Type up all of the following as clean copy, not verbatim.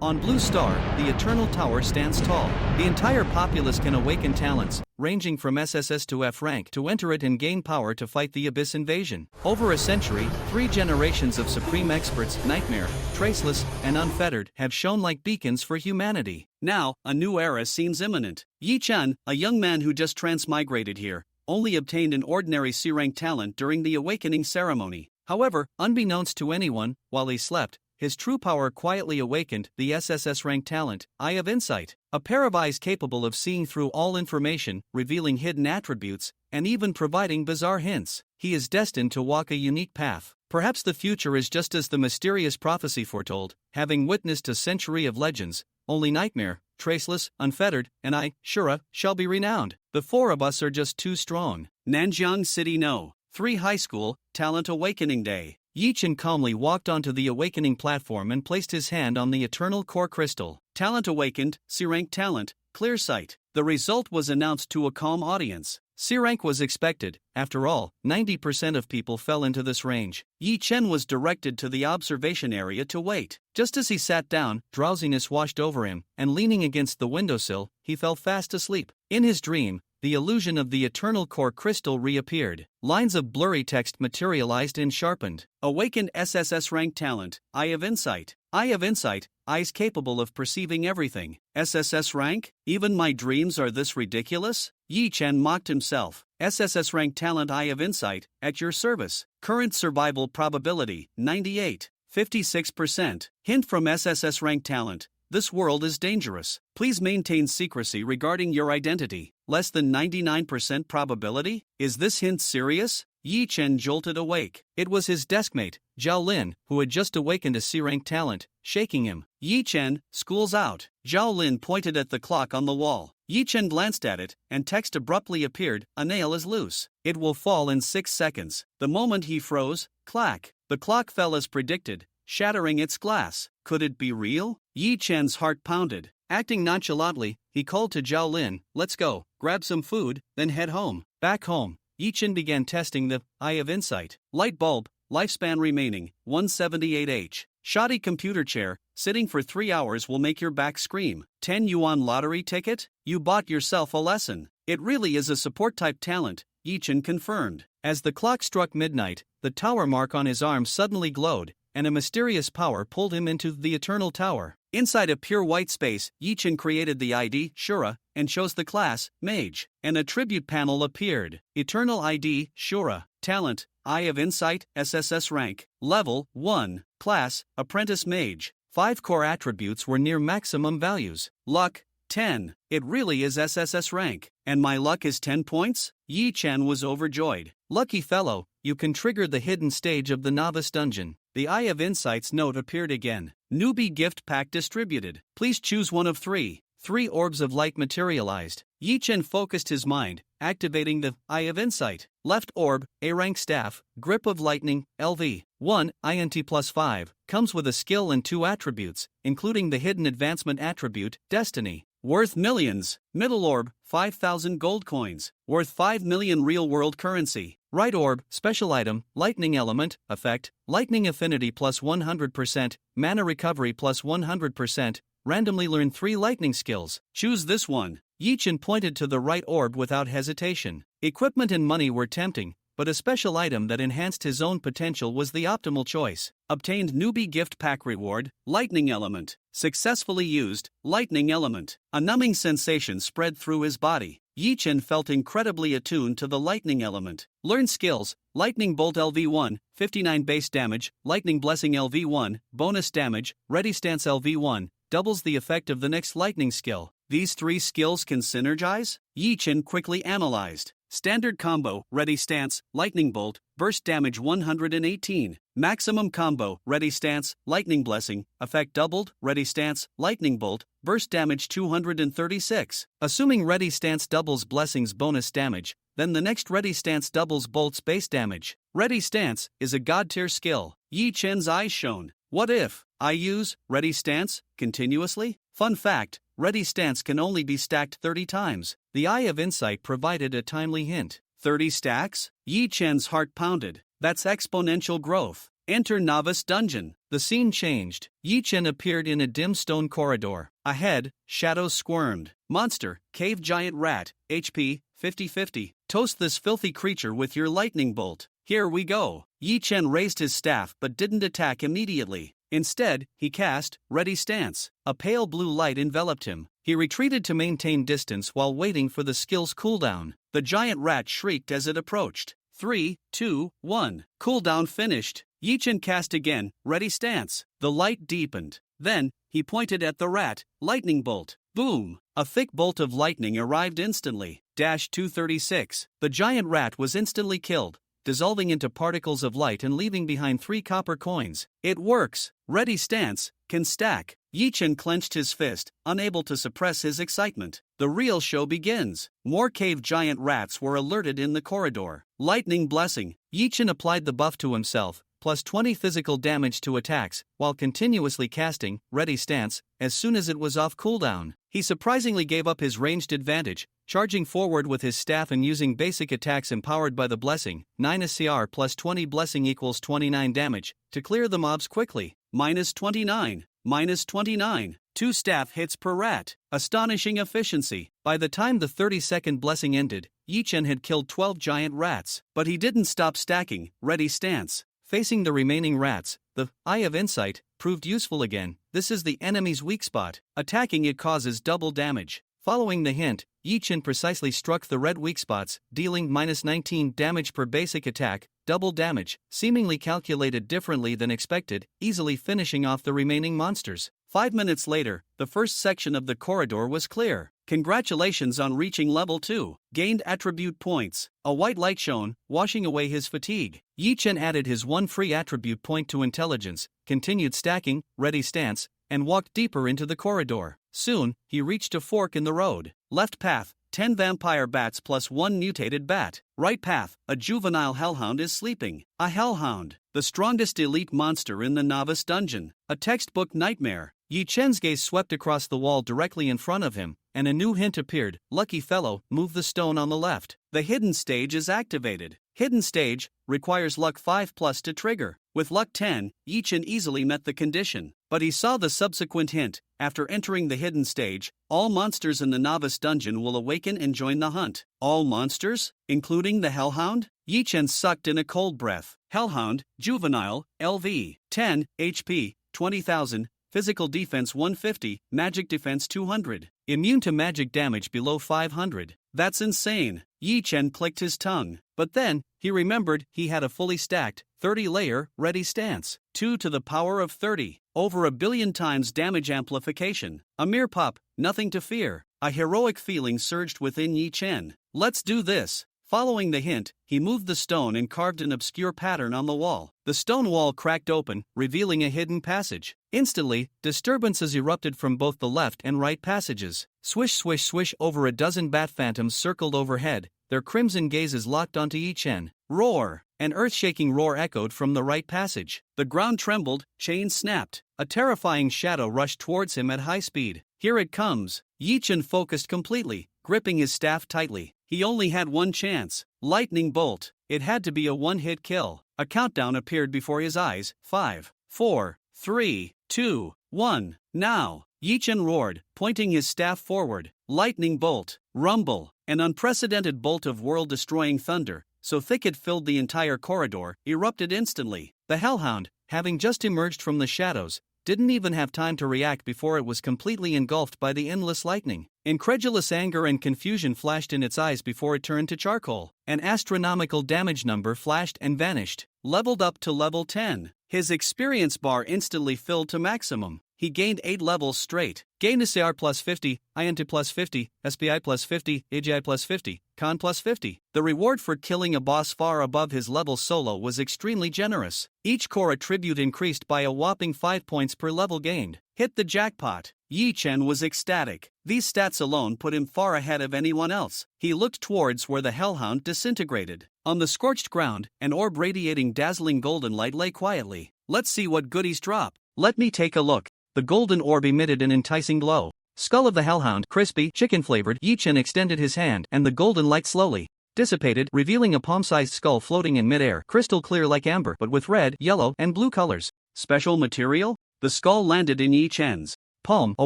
On Blue Star, the Eternal Tower stands tall. The entire populace can awaken talents, ranging from SSS to F rank, to enter it and gain power to fight the Abyss invasion. Over a century, 3 generations of supreme experts, Nightmare, Traceless, and Unfettered, have shone like beacons for humanity. Now, a new era seems imminent. Yi Chen, a young man who just transmigrated here, only obtained an ordinary C-rank talent during the awakening ceremony. However, unbeknownst to anyone, while he slept, his true power quietly awakened, the SSS rank talent, Eye of Insight. A pair of eyes capable of seeing through all information, revealing hidden attributes, and even providing bizarre hints. He is destined to walk a unique path. Perhaps the future is just as the mysterious prophecy foretold, having witnessed a century of legends. Only Nightmare, Traceless, Unfettered, and I, Shura, shall be renowned. The 4 of us are just too strong. Nanjiang City No. 3 High School, Talent Awakening Day. Yi Chen calmly walked onto the awakening platform and placed his hand on the Eternal Core Crystal. Talent awakened, C-rank talent, clear sight. The result was announced to a calm audience. C-rank was expected. After all, 90% of people fell into this range. Yi Chen was directed to the observation area to wait. Just as he sat down, drowsiness washed over him, and leaning against the windowsill, he fell fast asleep. In his dream, the illusion of the Eternal Core Crystal reappeared. Lines of blurry text materialized and sharpened. Awakened SSS rank talent, Eye of Insight. Eye of Insight, eyes capable of perceiving everything. SSS rank? Even my dreams are this ridiculous? Yi Chen mocked himself. SSS rank talent, Eye of Insight, at your service. Current survival probability, 98. 56%. Hint from SSS rank talent. This world is dangerous. Please maintain secrecy regarding your identity. Less than 99% probability? Is this hint serious? Yi Chen jolted awake. It was his deskmate, Zhao Lin, who had just awakened a C-rank talent, shaking him. Yi Chen, school's out. Zhao Lin pointed at the clock on the wall. Yi Chen glanced at it, and text abruptly appeared, a nail is loose. It will fall in 6 seconds. The moment he froze, clack. The clock fell as predicted, shattering its glass. Could it be real? Yi Chen's heart pounded. Acting nonchalantly, he called to Zhao Lin, let's go, grab some food, then head home. Back home, Yi Chen began testing the Eye of Insight. Light bulb, lifespan remaining, 178H. Shoddy computer chair, sitting for 3 hours will make your back scream. 10 yuan lottery ticket? You bought yourself a lesson. It really is a support-type talent, Yi Chen confirmed. As the clock struck midnight, the tower mark on his arm suddenly glowed, and a mysterious power pulled him into the Eternal Tower. Inside a pure white space, Yi Chen created the ID, Shura, and chose the class, Mage. An attribute panel appeared. Eternal ID, Shura. Talent, Eye of Insight, SSS rank. Level, 1. Class, Apprentice Mage. 5 core attributes were near maximum values. Luck, 10. It really is SSS rank. And my luck is 10 points? Yi Chen was overjoyed. Lucky fellow, you can trigger the hidden stage of the novice dungeon. The Eye of Insight's note appeared again. Newbie gift pack distributed. Please choose one of 3. 3 orbs of light materialized. Yi Chen focused his mind, activating the Eye of Insight. Left orb, A-rank staff, grip of lightning, LV. 1, INT plus 5, comes with a skill and 2 attributes, including the hidden advancement attribute, Destiny. Worth millions. Middle orb, 5,000 gold coins. Worth 5 million real-world currency. Right orb, special item, lightning element, effect, lightning affinity plus 100%, mana recovery plus 100%, randomly learn 3 lightning skills. Choose this one. Yi Chen pointed to the right orb without hesitation. Equipment and money were tempting, but a special item that enhanced his own potential was the optimal choice. Obtained newbie gift pack reward, lightning element. Successfully used, lightning element. A numbing sensation spread through his body. Yi Chen felt incredibly attuned to the lightning element. Learn skills, lightning bolt LV1, 59 base damage, lightning blessing LV1, bonus damage, ready stance LV1, doubles the effect of the next lightning skill. These 3 skills can synergize? Yi Chen quickly analyzed. Standard combo, ready stance, lightning bolt, burst damage 118. Maximum combo, ready stance, lightning blessing, effect doubled, ready stance, lightning bolt, burst damage 236. Assuming ready stance doubles blessing's bonus damage, then the next ready stance doubles bolt's base damage. Ready stance is a god tier skill. Yi Chen's eyes shone. What if I use ready stance continuously? Fun fact, ready stance can only be stacked 30 times. The Eye of Insight provided a timely hint. 30 stacks? Yi Chen's heart pounded. That's exponential growth. Enter Novice Dungeon. the scene changed. Yi Chen appeared in a dim stone corridor. Ahead, shadows squirmed. Monster, cave giant rat, HP, 50-50. Toast this filthy creature with your lightning bolt. Here we go. Yi Chen raised his staff but didn't attack immediately. Instead, he cast, Ready Stance. A pale blue light enveloped him. He retreated to maintain distance while waiting for the skill's cooldown. The giant rat shrieked as it approached. 3, 2, 1. Cooldown finished. Yi Chen cast again, Ready Stance. The light deepened. Then, he pointed at the rat, Lightning Bolt. Boom! A thick bolt of lightning arrived instantly. 236. The giant rat was instantly killed, dissolving into particles of light and leaving behind 3 copper coins. It works. Ready Stance can stack. Yi Chen clenched his fist, unable to suppress his excitement. The real show begins. More cave giant rats were alerted in the corridor. Lightning Blessing. Yi Chen applied the buff to himself, plus 20 physical damage to attacks, while continuously casting Ready Stance as soon as it was off cooldown. He surprisingly gave up his ranged advantage, charging forward with his staff and using basic attacks empowered by the blessing. 9 SCR plus 20 blessing equals 29 damage, to clear the mobs quickly. -29, -29. 2 staff hits per rat. Astonishing efficiency. By the time the 30-second blessing ended, Yi Chen had killed 12 giant rats. But he didn't stop stacking Ready Stance. Facing the remaining rats, the Eye of Insight proved useful again. This is the enemy's weak spot. Attacking it causes double damage. Following the hint, Yi Chen precisely struck the red weak spots, dealing -19 damage per basic attack, double damage, seemingly calculated differently than expected, easily finishing off the remaining monsters. 5 minutes later, the first section of the corridor was clear. Congratulations on reaching level 2. Gained attribute points. A white light shone, washing away his fatigue. Yi Chen added his 1 free attribute point to intelligence, continued stacking, Ready Stance, and walked deeper into the corridor. Soon, he reached a fork in the road. Left path, 10 vampire bats plus 1 mutated bat. Right path, a juvenile hellhound is sleeping. A hellhound, the strongest elite monster in the novice dungeon. A textbook nightmare. Yi Chen's gaze swept across the wall directly in front of him, and a new hint appeared. Lucky fellow, move the stone on the left. The hidden stage is activated. Hidden stage requires luck 5+ to trigger. With luck 10, Yi Chen easily met the condition. But he saw the subsequent hint. After entering the hidden stage, all monsters in the novice dungeon will awaken and join the hunt. All monsters? Including the hellhound? Yi Chen sucked in a cold breath. Hellhound, juvenile, LV, 10, HP, 20,000, physical defense 150, magic defense 200, immune to magic damage below 500. That's insane. Yi Chen clicked his tongue. But then, he remembered he had a fully stacked, 30-layer, Ready Stance. 2 to the power of 30. Over 1 billion times damage amplification. A mere pup, nothing to fear. A heroic feeling surged within Yi Chen. Let's do this. Following the hint, he moved the stone and carved an obscure pattern on the wall. The stone wall cracked open, revealing a hidden passage. Instantly, disturbances erupted from both the left and right passages. Swish swish swish, over a dozen bat phantoms circled overhead, their crimson gazes locked onto Yi Chen. Roar! An earth-shaking roar echoed from the right passage. The ground trembled, chains snapped. A terrifying shadow rushed towards him at high speed. Here it comes. Yi Chen focused completely, gripping his staff tightly. He only had one chance. Lightning Bolt. It had to be a one-hit kill. A countdown appeared before his eyes. 5, 4, 3, 2, 1. Now! Yi Chen roared, pointing his staff forward. Lightning Bolt. Rumble. An unprecedented bolt of world-destroying thunder, so thick it filled the entire corridor, erupted instantly. The hellhound, having just emerged from the shadows, didn't even have time to react before it was completely engulfed by the endless lightning. Incredulous anger and confusion flashed in its eyes before it turned to charcoal. An astronomical damage number flashed and vanished. Leveled up to level 10. His experience bar instantly filled to maximum. He gained 8 levels straight. Gained SAR plus 50, INT plus 50, SPI plus 50, AGI plus 50, Con plus 50. The reward for killing a boss far above his level solo was extremely generous. Each core attribute increased by a whopping 5 points per level gained. Hit the jackpot. Yi Chen was ecstatic. These stats alone put him far ahead of anyone else. He looked towards where the hellhound disintegrated. On the scorched ground, an orb radiating dazzling golden light lay quietly. Let's see what goodies drop. Let me take a look. The golden orb emitted an enticing glow. Skull of the hellhound, crispy, chicken-flavored. Yi Chen extended his hand, and the golden light slowly dissipated, revealing a palm-sized skull floating in midair, crystal clear like amber but with red, yellow, and blue colors. Special material? The skull landed in Yi Chen's palm, a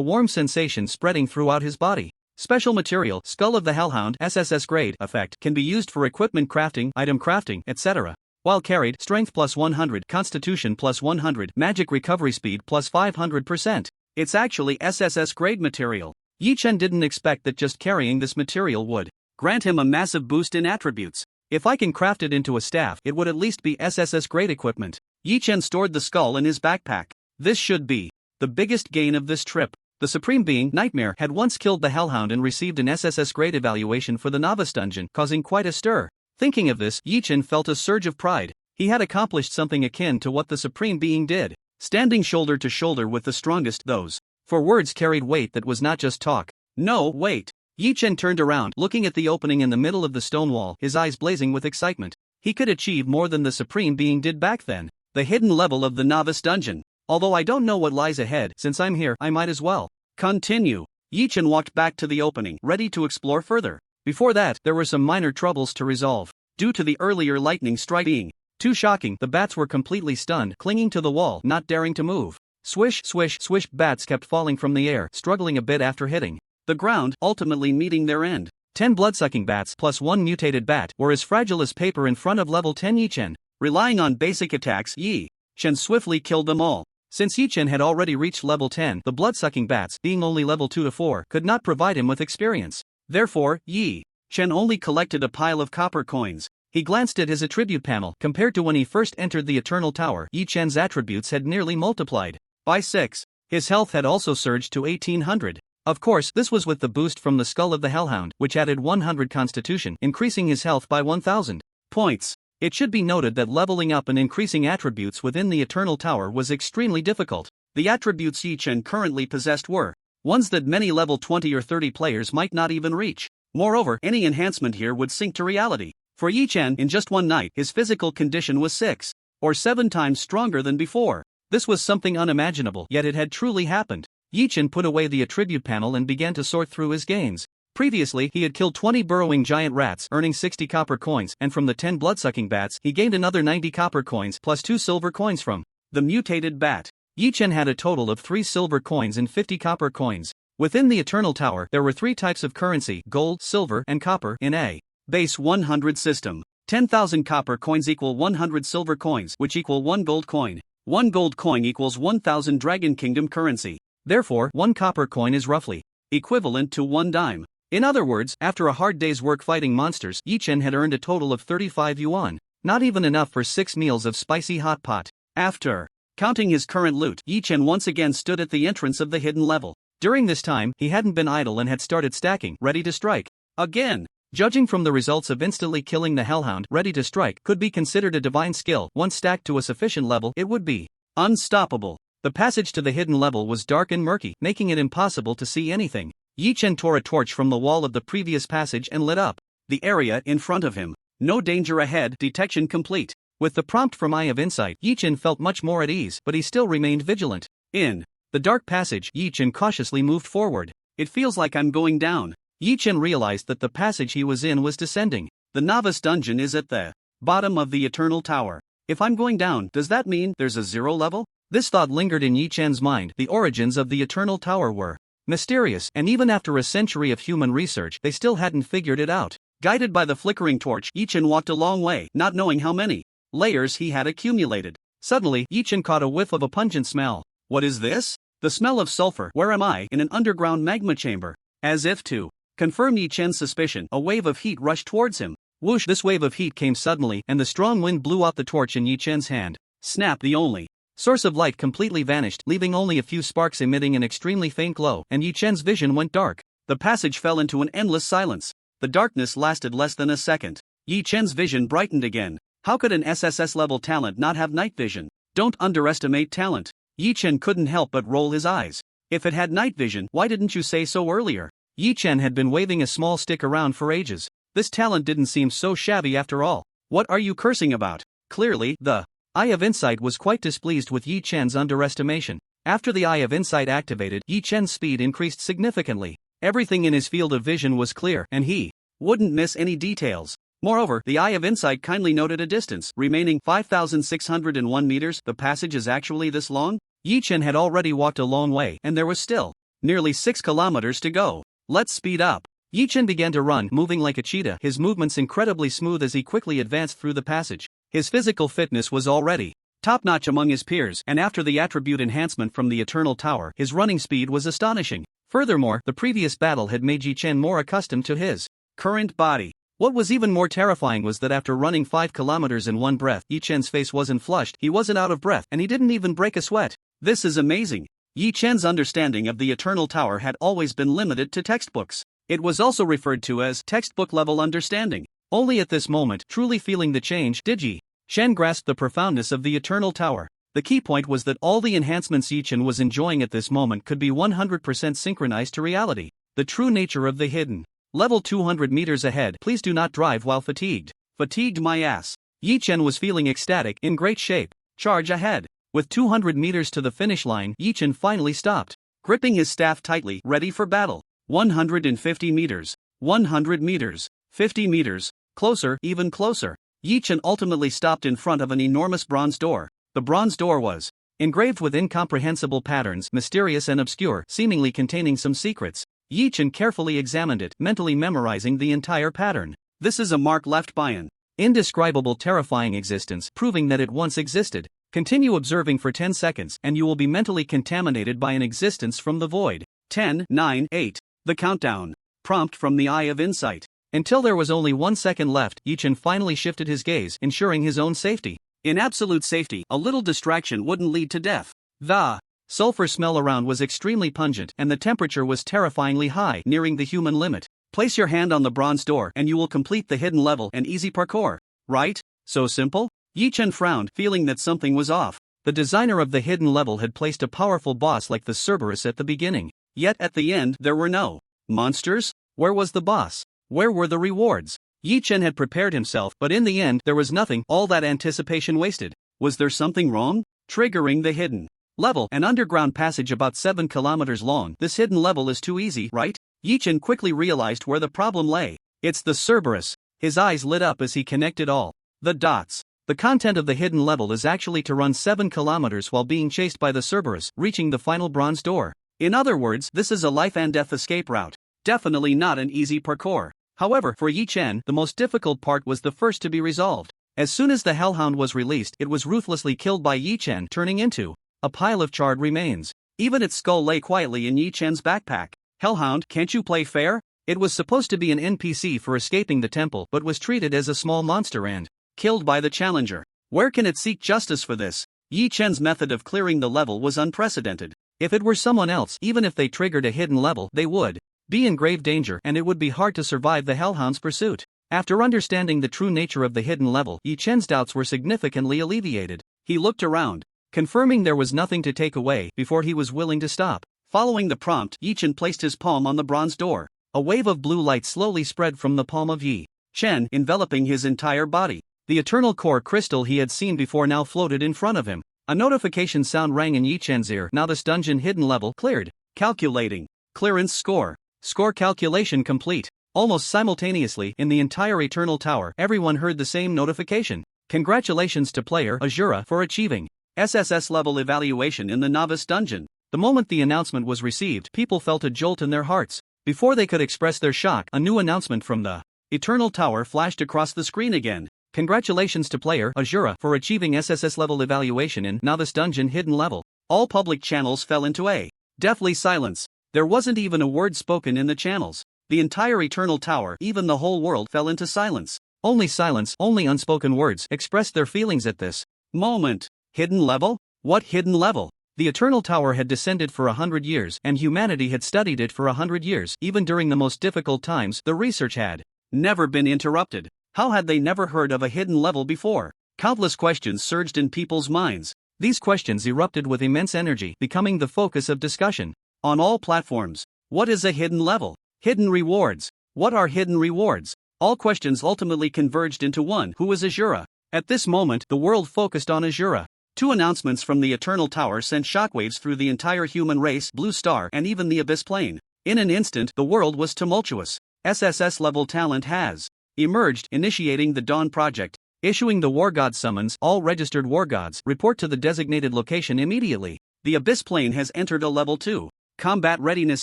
warm sensation spreading throughout his body. Special material, Skull of the Hellhound SSS grade effect can be used for equipment crafting, item crafting, etc. While carried, strength plus 100, constitution plus 100, magic recovery speed plus 500%. It's actually SSS grade material. Yi Chen didn't expect that just carrying this material would grant him a massive boost in attributes. If I can craft it into a staff, it would at least be SSS grade equipment. Yi Chen stored the skull in his backpack. This should be the biggest gain of this trip. The Supreme Being, Nightmare, had once killed the Hellhound and received an SSS grade evaluation for the novice dungeon, causing quite a stir. Thinking of this, Yi Chen felt a surge of pride. He had accomplished something akin to what the Supreme Being did, standing shoulder to shoulder with the strongest. Those for words carried weight that was not just talk. No, wait. Yi Chen turned around, looking at the opening in the middle of the stone wall, his eyes blazing with excitement. He could achieve more than the Supreme Being did back then. The hidden level of the novice dungeon. Although I don't know what lies ahead, since I'm here, I might as well continue. Yi Chen walked back to the opening, ready to explore further. Before that, there were some minor troubles to resolve. Due to the earlier lightning strike being too shocking, the bats were completely stunned, clinging to the wall, not daring to move. Swish, swish, swish, bats kept falling from the air, struggling a bit after hitting the ground, ultimately meeting their end. 10 blood-sucking bats plus 1 mutated bat were as fragile as paper in front of level 10 Yi Chen. Relying on basic attacks, Yi Chen swiftly killed them all. Since Yi Chen had already reached level 10, the blood-sucking bats, being only level 2 to 4, could not provide him with experience. Therefore, Yi Chen only collected a pile of copper coins. He glanced at his attribute panel. Compared to when he first entered the Eternal Tower, Yi Chen's attributes had nearly multiplied by 6. His health had also surged to 1800. Of course, this was with the boost from the Skull of the Hellhound, which added 100 constitution, increasing his health by 1000 points. It should be noted that leveling up and increasing attributes within the Eternal Tower was extremely difficult. The attributes Yi Chen currently possessed were ones that many level 20 or 30 players might not even reach. Moreover, any enhancement here would sink to reality. For Yi Chen, in just one night, his physical condition was 6 or 7 times stronger than before. This was something unimaginable, yet it had truly happened. Yi Chen put away the attribute panel and began to sort through his gains. Previously, he had killed 20 burrowing giant rats, earning 60 copper coins, and from the 10 blood-sucking bats, he gained another 90 copper coins plus 2 silver coins from the mutated bat. Yi Chen had a total of 3 silver coins and 50 copper coins. Within the Eternal Tower, there were 3 types of currency: gold, silver, and copper, in a base 100 system. 10,000 copper coins equal 100 silver coins, which equal 1 gold coin. 1 gold coin equals 1,000 Dragon Kingdom currency. Therefore, 1 copper coin is roughly equivalent to 1 dime. In other words, after a hard day's work fighting monsters, Yi Chen had earned a total of 35 yuan, not even enough for 6 meals of spicy hot pot. After counting his current loot, Yi Chen once again stood at the entrance of the hidden level. During this time, he hadn't been idle and had started stacking, ready to strike. Again. Judging from the results of instantly killing the Hellhound, ready to strike could be considered a divine skill. Once stacked to a sufficient level, it would be unstoppable. The passage to the hidden level was dark and murky, making it impossible to see anything. Yi Chen tore a torch from the wall of the previous passage and lit up the area in front of him. No danger ahead, detection complete. With the prompt from Eye of Insight, Yi Chen felt much more at ease, but he still remained vigilant. In the dark passage, Yi Chen cautiously moved forward. It feels like I'm going down. Yi Chen realized that the passage he was in was descending. The novice dungeon is at the bottom of the Eternal Tower. If I'm going down, does that mean there's a 0 level? This thought lingered in Yi Chen's mind. The origins of the Eternal Tower were mysterious, and even after a century of human research, they still hadn't figured it out. Guided by the flickering torch, Yi Chen walked a long way, not knowing how many layers he had accumulated. Suddenly, Yi Chen caught a whiff of a pungent smell. What is this? The smell of sulfur. Where am I? In an underground magma chamber. As if to confirm Yi Chen's suspicion, a wave of heat rushed towards him. Whoosh! This wave of heat came suddenly, and the strong wind blew out the torch in Yi Chen's hand. Snap! The only source of light completely vanished, leaving only a few sparks emitting an extremely faint glow, and Yi Chen's vision went dark. The passage fell into an endless silence. The darkness lasted less than a second. Yi Chen's vision brightened again. How could an SSS level talent not have night vision? Don't underestimate talent. Yi Chen couldn't help but roll his eyes. If it had night vision, why didn't you say so earlier? Yi Chen had been waving a small stick around for ages. This talent didn't seem so shabby after all. What are you cursing about? Clearly, the Eye of Insight was quite displeased with Yi Chen's underestimation. After the Eye of Insight activated, Yi Chen's speed increased significantly. Everything in his field of vision was clear, and he wouldn't miss any details. Moreover, the Eye of Insight kindly noted a distance remaining 5,601 meters. The passage is actually this long? Yi Chen had already walked a long way, and there was still nearly 6 kilometers to go. Let's speed up. Yi Chen began to run, moving like a cheetah, his movements incredibly smooth as he quickly advanced through the passage. His physical fitness was already top-notch among his peers, and after the attribute enhancement from the Eternal Tower, his running speed was astonishing. Furthermore, the previous battle had made Yi Chen more accustomed to his current body. What was even more terrifying was that after running 5 kilometers in one breath, Yi Chen's face wasn't flushed, he wasn't out of breath, and he didn't even break a sweat. This is amazing. Yi Chen's understanding of the Eternal Tower had always been limited to textbooks. It was also referred to as textbook-level understanding. Only at this moment, truly feeling the change, did Yi Chen grasp the profoundness of the Eternal Tower. The key point was that all the enhancements Yi Chen was enjoying at this moment could be 100% synchronized to reality. The true nature of the hidden level 200 meters ahead. Please do not drive while fatigued. Fatigued my ass. Yi Chen was feeling ecstatic, in great shape. Charge ahead. With 200 meters to the finish line, Yi Chen finally stopped, gripping his staff tightly, ready for battle. 150 meters. 100 meters. 50 meters. Closer, even closer. Yi Chen ultimately stopped in front of an enormous bronze door. The bronze door was engraved with incomprehensible patterns, mysterious and obscure, seemingly containing some secrets. Yi Chen carefully examined it, mentally memorizing the entire pattern. This is a mark left by an indescribable terrifying existence, proving that it once existed. Continue observing for 10 seconds, and you will be mentally contaminated by an existence from the void. 10, 9, 8. The countdown. Prompt from the Eye of Insight. Until there was only 1 second left, Yi Chen finally shifted his gaze, ensuring his own safety. In absolute safety, a little distraction wouldn't lead to death. The sulfur smell around was extremely pungent, and the temperature was terrifyingly high, nearing the human limit. Place your hand on the bronze door, and you will complete the hidden level and easy parkour. Right? So simple? Yi Chen frowned, feeling that something was off. The designer of the hidden level had placed a powerful boss like the Cerberus at the beginning. Yet at the end, there were no monsters. Where was the boss? Where were the rewards? Yi Chen had prepared himself, but in the end, there was nothing. All that anticipation wasted. Was there something wrong? Triggering the hidden level, an underground passage about 7 kilometers long. This hidden level is too easy, right? Yi Chen quickly realized where the problem lay. It's the Cerberus. His eyes lit up as he connected all the dots. The content of the hidden level is actually to run 7 kilometers while being chased by the Cerberus, reaching the final bronze door. In other words, this is a life and death escape route. Definitely not an easy parkour. However, for Yi Chen, the most difficult part was the first to be resolved. As soon as the Hellhound was released, it was ruthlessly killed by Yi Chen, turning into a pile of charred remains. Even its skull lay quietly in Yi Chen's backpack. Hellhound, can't you play fair? It was supposed to be an NPC for escaping the temple, but was treated as a small monster and killed by the challenger. Where can it seek justice for this? Yi Chen's method of clearing the level was unprecedented. If it were someone else, even if they triggered a hidden level, they would be in grave danger, and it would be hard to survive the Hellhound's pursuit. After understanding the true nature of the hidden level, Yi Chen's doubts were significantly alleviated. He looked around, confirming there was nothing to take away, before he was willing to stop. Following the prompt, Yi Chen placed his palm on the bronze door. A wave of blue light slowly spread from the palm of Yi Chen, enveloping his entire body. The eternal core crystal he had seen before now floated in front of him. A notification sound rang in Yi Chen's ear. Now this dungeon hidden level cleared. Calculating. Clearance score. Score calculation complete. Almost simultaneously, in the entire Eternal Tower, everyone heard the same notification. Congratulations to player Azura for achieving SSS level evaluation in the novice dungeon. The moment the announcement was received, people felt a jolt in their hearts. Before they could express their shock, a new announcement from the Eternal Tower flashed across the screen again. Congratulations to player Azura for achieving SSS level evaluation in novice dungeon hidden level. All public channels fell into a deathly silence. There wasn't even a word spoken in the channels. The entire Eternal Tower, even the whole world, fell into silence. Only silence, only unspoken words expressed their feelings at this moment. Hidden level? What hidden level? The Eternal Tower had descended for 100 years, and humanity had studied it for 100 years. Even during the most difficult times, the research had never been interrupted. How had they never heard of a hidden level before? Countless questions surged in people's minds. These questions erupted with immense energy, becoming the focus of discussion on all platforms. What is a hidden level? Hidden rewards. What are hidden rewards? All questions ultimately converged into one: who is Azura? At this moment, the world focused on Azura. Two announcements from the Eternal Tower sent shockwaves through the entire human race, Blue Star, and even the Abyss Plane. In an instant, the world was tumultuous. SSS level talent has emerged, initiating the Dawn Project. Issuing the War God summons, all registered War Gods report to the designated location immediately. The Abyss plane has entered a level 2 combat readiness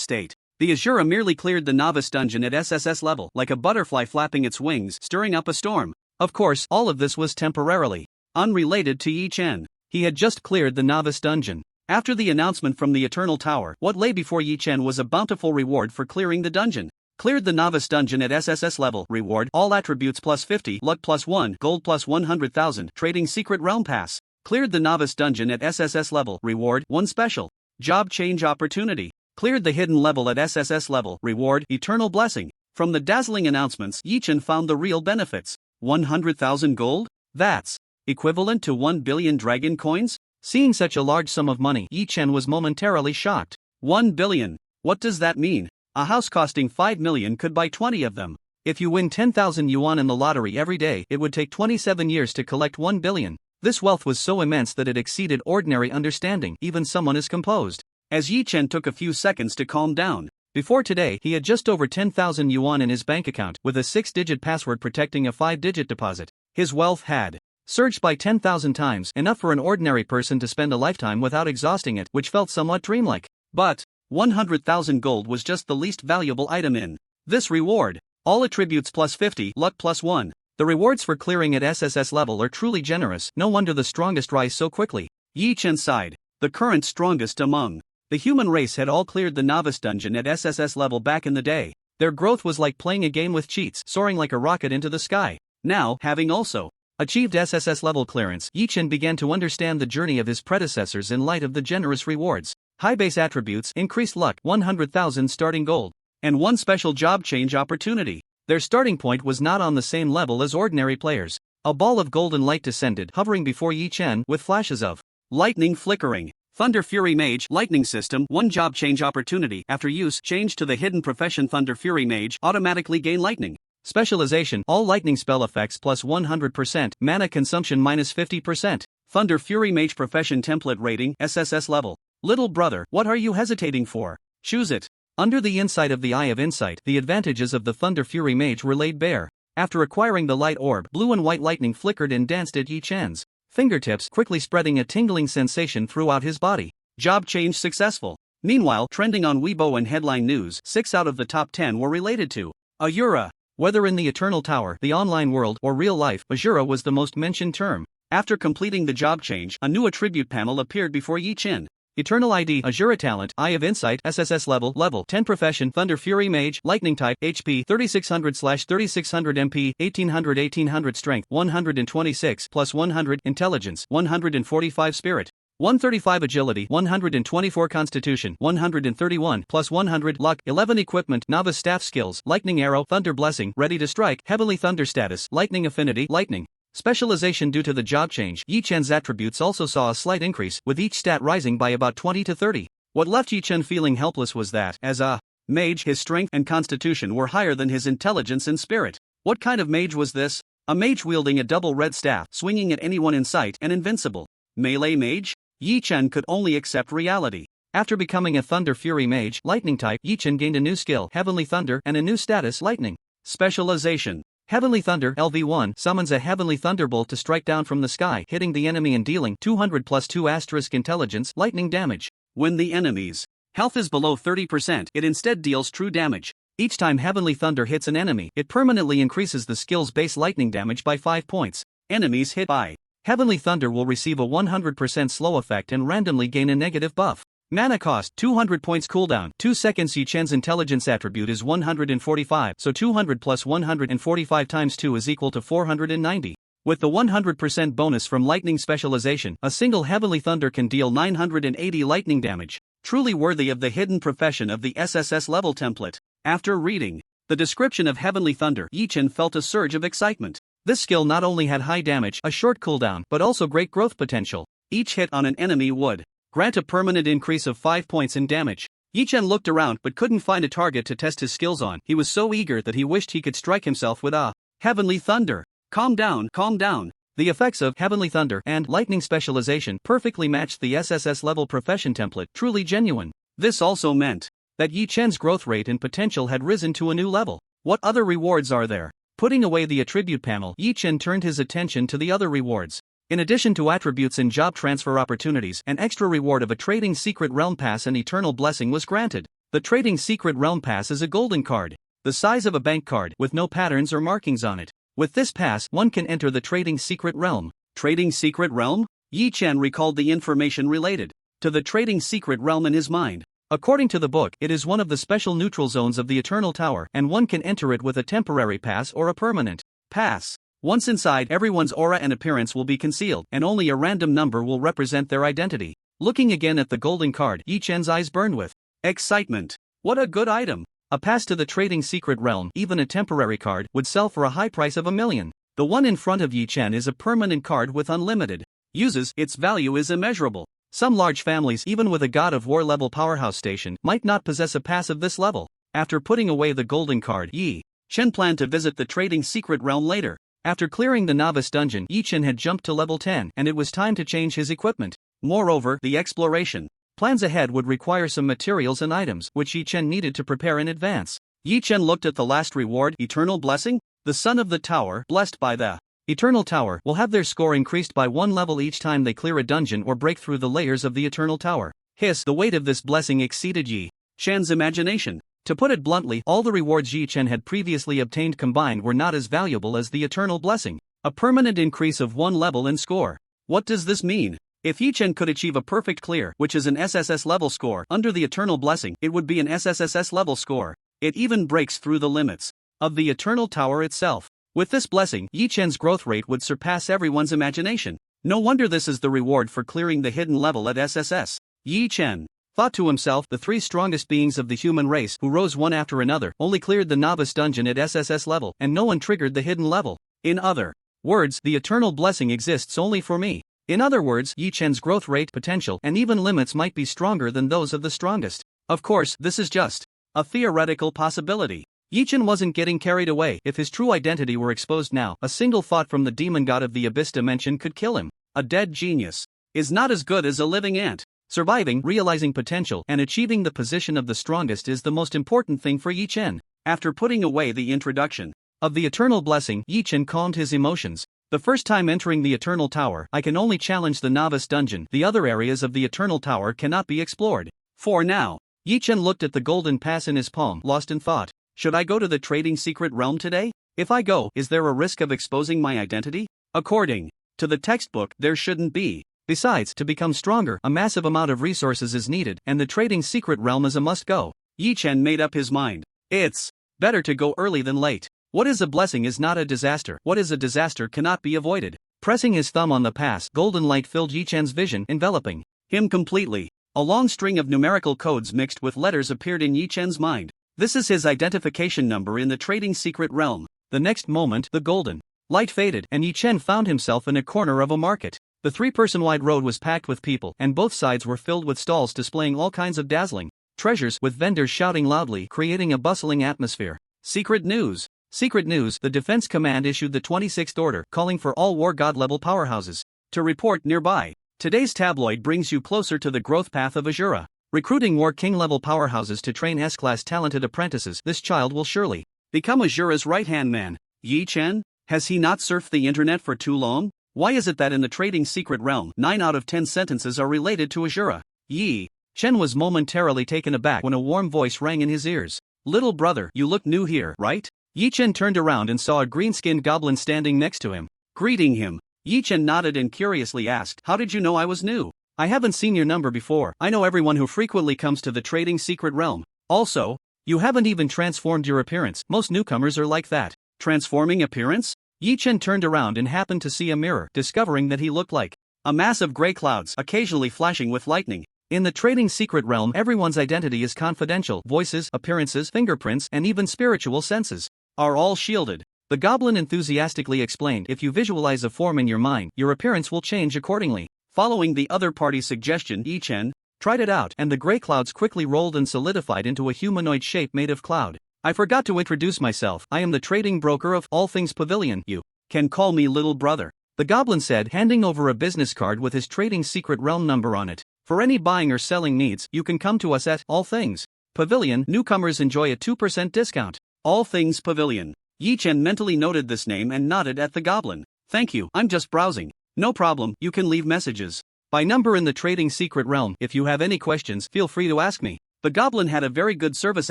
state. The Azura merely cleared the novice dungeon at SSS level, like a butterfly flapping its wings, stirring up a storm. Of course, all of this was temporarily unrelated to Yi Chen. He had just cleared the novice dungeon. After the announcement from the Eternal Tower, what lay before Yi Chen was a bountiful reward for clearing the dungeon. Cleared the novice dungeon at SSS level. Reward: all attributes plus 50, luck plus 1, gold plus 100,000, trading secret realm pass. Cleared the novice dungeon at SSS level. Reward: 1 special job change opportunity. Cleared the hidden level at SSS level. Reward: eternal blessing. From the dazzling announcements, Yi Chen found the real benefits. 100,000 gold? That's equivalent to 1 billion dragon coins? Seeing such a large sum of money, Yi Chen was momentarily shocked. 1 billion? What does that mean? A house costing 5 million could buy 20 of them. If you win 10,000 yuan in the lottery every day, it would take 27 years to collect 1 billion. This wealth was so immense that it exceeded ordinary understanding, even someone as composed. As Yi Chen took a few seconds to calm down. Before today, he had just over 10,000 yuan in his bank account, with a 6-digit password protecting a 5-digit deposit. His wealth had surged by 10,000 times, enough for an ordinary person to spend a lifetime without exhausting it, which felt somewhat dreamlike. But 100,000 gold was just the least valuable item in this reward. All attributes plus 50, luck plus 1. The rewards for clearing at SSS level are truly generous, no wonder the strongest rise so quickly. Yi Chen sighed. The current strongest among the human race had all cleared the novice dungeon at SSS level back in the day. Their growth was like playing a game with cheats, soaring like a rocket into the sky. Now, having also achieved SSS level clearance, Yi Chen began to understand the journey of his predecessors in light of the generous rewards. High base attributes, increased luck, 100,000 starting gold, and 1 special job change opportunity. Their starting point was not on the same level as ordinary players. A ball of golden light descended, hovering before Yi Chen, with flashes of lightning flickering. Thunder Fury Mage, Lightning System, 1 job change opportunity. After use, change to the hidden profession Thunder Fury Mage, automatically gain lightning. Specialization, all lightning spell effects plus 100%, mana consumption minus 50%. Thunder Fury Mage profession template rating, SSS level. Little brother, what are you hesitating for? Choose it. Under the insight of the Eye of Insight, the advantages of the Thunder Fury Mage were laid bare. After acquiring the light orb, blue and white lightning flickered and danced at Yi Chen's fingertips, quickly spreading a tingling sensation throughout his body. Job change successful. Meanwhile, trending on Weibo and headline news, 6 out of the top 10 were related to Azura. Whether in the Eternal Tower, the online world, or real life, Azura was the most mentioned term. After completing the job change, a new attribute panel appeared before Yi Chen. Eternal ID, Azura Talent, Eye of Insight, SSS level, 10 Profession, Thunder Fury Mage, Lightning Type, HP, 3600/3600 MP, 1800 Strength, 126 plus 100 Intelligence, 145 Spirit, 135 Agility, 124 Constitution, 131 plus 100 Luck, 11 Equipment, Novice Staff Skills, Lightning Arrow, Thunder Blessing, Ready to Strike, Heavenly Thunder Status, Lightning Affinity, Lightning Specialization. Due to the job change, Yi Chen's attributes also saw a slight increase, with each stat rising by about 20 to 30. What left Yi Chen feeling helpless was that, as a mage, his strength and constitution were higher than his intelligence and spirit. What kind of mage was this? A mage wielding a double red staff, swinging at anyone in sight, and invincible. Melee mage? Yi Chen could only accept reality. After becoming a Thunder Fury Mage, Lightning Type, Yi Chen gained a new skill, Heavenly Thunder, and a new status, Lightning Specialization. Heavenly Thunder, LV1, summons a Heavenly Thunderbolt to strike down from the sky, hitting the enemy and dealing 200 plus 2 asterisk intelligence, lightning damage. When the enemy's health is below 30%, it instead deals true damage. Each time Heavenly Thunder hits an enemy, it permanently increases the skill's base lightning damage by 5 points. Enemies hit by Heavenly Thunder will receive a 100% slow effect and randomly gain a negative buff. Mana cost, 200 points cooldown, 2 seconds. Yi Chen's intelligence attribute is 145, so 200 plus 145 times 2 is equal to 490. With the 100% bonus from lightning specialization, a single Heavenly Thunder can deal 980 lightning damage. Truly worthy of the hidden profession of the SSS level template. After reading the description of Heavenly Thunder, Yi Chen felt a surge of excitement. This skill not only had high damage, a short cooldown, but also great growth potential. Each hit on an enemy would grant a permanent increase of 5 points in damage. Yi Chen looked around but couldn't find a target to test his skills on. He was so eager that he wished he could strike himself with a Heavenly Thunder. Calm down, calm down. The effects of Heavenly Thunder and Lightning Specialization perfectly matched the SSS level profession template, truly genuine. This also meant that Yi Chen's growth rate and potential had risen to a new level. What other rewards are there? putting away the attribute panel, Yi Chen turned his attention to the other rewards. In addition to attributes and job transfer opportunities, an extra reward of a Trading Secret Realm Pass and Eternal Blessing was granted. The Trading Secret Realm Pass is a golden card, the size of a bank card with no patterns or markings on it. With this pass, one can enter the Trading Secret Realm. Trading Secret Realm? Yi Chen recalled the information related to the Trading Secret Realm in his mind. According to the book, it is one of the special neutral zones of the Eternal Tower, and one can enter it with a temporary pass or a permanent pass. Once inside, everyone's aura and appearance will be concealed, and only a random number will represent their identity. Looking again at the golden card, Yi Chen's eyes burned with excitement. What a good item! A pass to the Trading Secret Realm, even a temporary card, would sell for a high price of $1 million. The one in front of Yi Chen is a permanent card with unlimited uses. Its value is immeasurable. Some large families, even with a God of War level powerhouse station, might not possess a pass of this level. After putting away the golden card, Yi Chen planned to visit the Trading Secret Realm later. After clearing the novice dungeon, Yi Chen had jumped to level 10, and it was time to change his equipment. Moreover, the exploration plans ahead would require some materials and items, which Yi Chen needed to prepare in advance. Yi Chen looked at the last reward, Eternal Blessing. The son of the tower, blessed by the Eternal Tower, will have their score increased by 1 level each time they clear a dungeon or break through the layers of the Eternal Tower. The weight of this blessing exceeded Yi Chen's imagination. To put it bluntly, all the rewards Yi Chen had previously obtained combined were not as valuable as the Eternal Blessing. A permanent increase of 1 level in score. What does this mean? If Yi Chen could achieve a perfect clear, which is an SSS level score, under the Eternal Blessing, it would be an SSS level score. It even breaks through the limits of the Eternal Tower itself. With this blessing, Yi Chen's growth rate would surpass everyone's imagination. No wonder this is the reward for clearing the hidden level at SSS. Yi Chen thought to himself, the 3 strongest beings of the human race, who rose one after another, only cleared the novice dungeon at SSS level, and no one triggered the hidden level. In other words, the Eternal Blessing exists only for me. In other words, Yi Chen's growth rate, potential, and even limits might be stronger than those of the strongest. Of course, this is just a theoretical possibility. Yi Chen wasn't getting carried away. If his true identity were exposed now, a single thought from the demon god of the abyss dimension could kill him. A dead genius is not as good as a living ant. Surviving, realizing potential, and achieving the position of the strongest is the most important thing for Yi Chen. After putting away the introduction of the Eternal Blessing, Yi Chen calmed his emotions. The first time entering the Eternal Tower, I can only challenge the novice dungeon. The other areas of the Eternal Tower cannot be explored. For now, Yi Chen looked at the golden pass in his palm, lost in thought. Should I go to the Trading Secret Realm today? If I go, is there a risk of exposing my identity? According to the textbook, there shouldn't be. Besides, to become stronger, a massive amount of resources is needed, and the Trading Secret Realm is a must-go. Yi Chen made up his mind. It's better to go early than late. What is a blessing is not a disaster. What is a disaster cannot be avoided. Pressing his thumb on the pass, golden light filled Yi Chen's vision, enveloping him completely. A long string of numerical codes mixed with letters appeared in Yi Chen's mind. This is his identification number in the Trading Secret Realm. The next moment, the golden light faded, and Yi Chen found himself in a corner of a market. The 3-person-wide road was packed with people, and both sides were filled with stalls displaying all kinds of dazzling treasures, with vendors shouting loudly, creating a bustling atmosphere. Secret news! Secret news! The Defense Command issued the 26th order, calling for all War God level powerhouses to report nearby. Today's tabloid brings you closer to the growth path of Azura. Recruiting War King level powerhouses to train S-class talented apprentices. This child will surely become Azura's right-hand man. Yi Chen? Has he not surfed the internet for too long? Why is it that in the Trading Secret Realm, 9 out of 10 sentences are related to Azura? Yi Chen was momentarily taken aback when a warm voice rang in his ears. Little brother, you look new here, right? Yi Chen turned around and saw a green-skinned goblin standing next to him. Greeting him, Yi Chen nodded and curiously asked, how did you know I was new? I haven't seen your number before. I know everyone who frequently comes to the Trading Secret Realm. Also, you haven't even transformed your appearance. Most newcomers are like that. Transforming appearance? Yi Chen turned around and happened to see a mirror, discovering that he looked like a mass of gray clouds, occasionally flashing with lightning. In the Trading Secret Realm, everyone's identity is confidential. Voices, appearances, fingerprints, and even spiritual senses are all shielded. The goblin enthusiastically explained, if you visualize a form in your mind, your appearance will change accordingly. Following the other party's suggestion, Yi Chen tried it out, and the gray clouds quickly rolled and solidified into a humanoid shape made of cloud. I forgot to introduce myself. I am the trading broker of All Things Pavilion. You can call me little brother, the goblin said, handing over a business card with his Trading Secret Realm number on it. For any buying or selling needs, you can come to us at All Things Pavilion. Newcomers enjoy a 2% discount. All Things Pavilion. Yi Chen mentally noted this name and nodded at the goblin. Thank you, I'm just browsing. No problem, you can leave messages by number in the trading secret realm. If you have any questions, feel free to ask me. The goblin had a very good service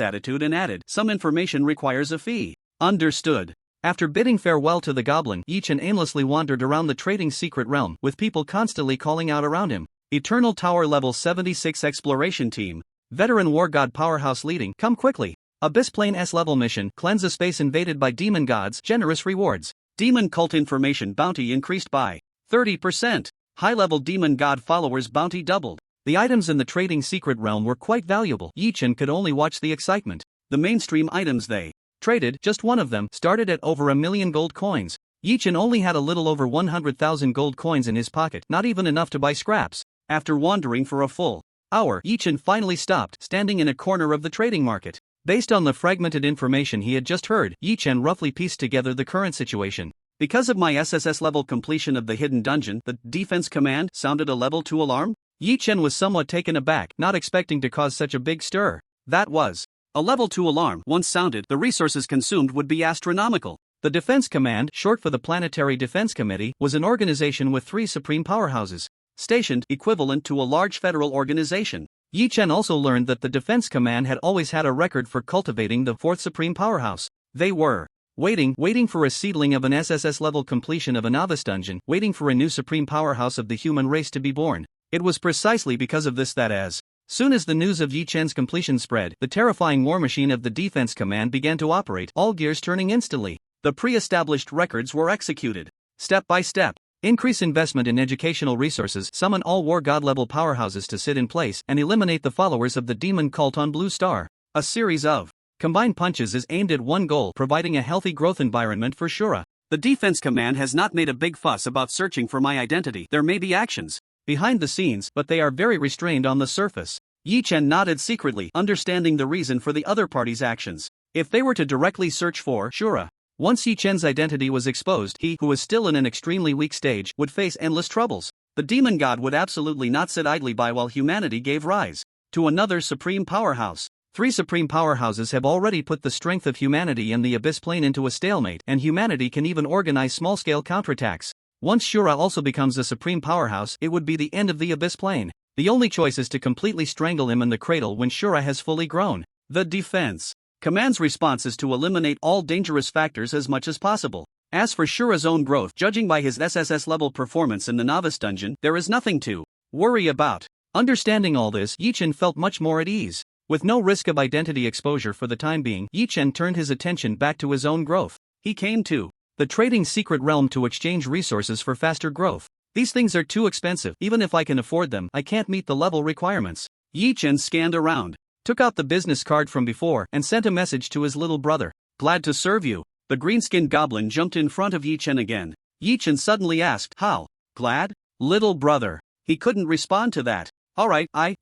attitude and added, some information requires a fee. Understood. After bidding farewell to the goblin, Yi Chen aimlessly wandered around the trading secret realm, with people constantly calling out around him. Eternal Tower Level 76 Exploration Team. Veteran War God Powerhouse leading, come quickly. Abyss Plane S level mission, cleanse a space invaded by demon gods, generous rewards. Demon cult information bounty increased by 30%. High-level demon god followers bounty doubled. The items in the trading secret realm were quite valuable. Yi Chen could only watch the excitement. The mainstream items they traded, just one of them, started at over 1 million gold coins. Yi Chen only had a little over 100,000 gold coins in his pocket, not even enough to buy scraps. After wandering for a full hour, Yi Chen finally stopped, standing in a corner of the trading market. Based on the fragmented information he had just heard, Yi Chen roughly pieced together the current situation. Because of my SSS level completion of the hidden dungeon, the defense command sounded a level 2 alarm? Yi Chen was somewhat taken aback, not expecting to cause such a big stir. That was a level 2 alarm. Once sounded, the resources consumed would be astronomical. The Defense Command, short for the Planetary Defense Committee, was an organization with 3 supreme powerhouses, stationed equivalent to a large federal organization. Yi Chen also learned that the Defense Command had always had a record for cultivating the 4th supreme powerhouse. They were waiting for a seedling of an SSS level completion of a novice dungeon, waiting for a new supreme powerhouse of the human race to be born. It was precisely because of this that as soon as the news of Yi Chen's completion spread, the terrifying war machine of the Defense Command began to operate, all gears turning instantly. The pre-established records were executed. Step by step. Increase investment in educational resources, summon all war god level powerhouses to sit in place, and eliminate the followers of the demon cult on Blue Star. A series of combined punches is aimed at one goal, providing a healthy growth environment for Shura. The Defense Command has not made a big fuss about searching for my identity. There may be actions behind the scenes, but they are very restrained on the surface. Yi Chen nodded secretly, understanding the reason for the other party's actions. If they were to directly search for Shura, once Yi Chen's identity was exposed, he, who was still in an extremely weak stage, would face endless troubles. The demon god would absolutely not sit idly by while humanity gave rise to another supreme powerhouse. 3 supreme powerhouses have already put the strength of humanity and the Abyss Plane into a stalemate, and humanity can even organize small-scale counterattacks. Once Shura also becomes a supreme powerhouse, it would be the end of the Abyss Plane. The only choice is to completely strangle him in the cradle when Shura has fully grown. The Defense Command's response is to eliminate all dangerous factors as much as possible. As for Shura's own growth, judging by his SSS level performance in the novice dungeon, there is nothing to worry about. Understanding all this, Yi Chen felt much more at ease. With no risk of identity exposure for the time being, Yi Chen turned his attention back to his own growth. He came to the trading secret realm to exchange resources for faster growth. These things are too expensive. Even if I can afford them, I can't meet the level requirements. Yi Chen scanned around, took out the business card from before, and sent a message to his little brother. Glad to serve you. The green-skinned goblin jumped in front of Yi Chen again. Yi Chen suddenly asked, how? Glad? Little brother. He couldn't respond to that. Alright, I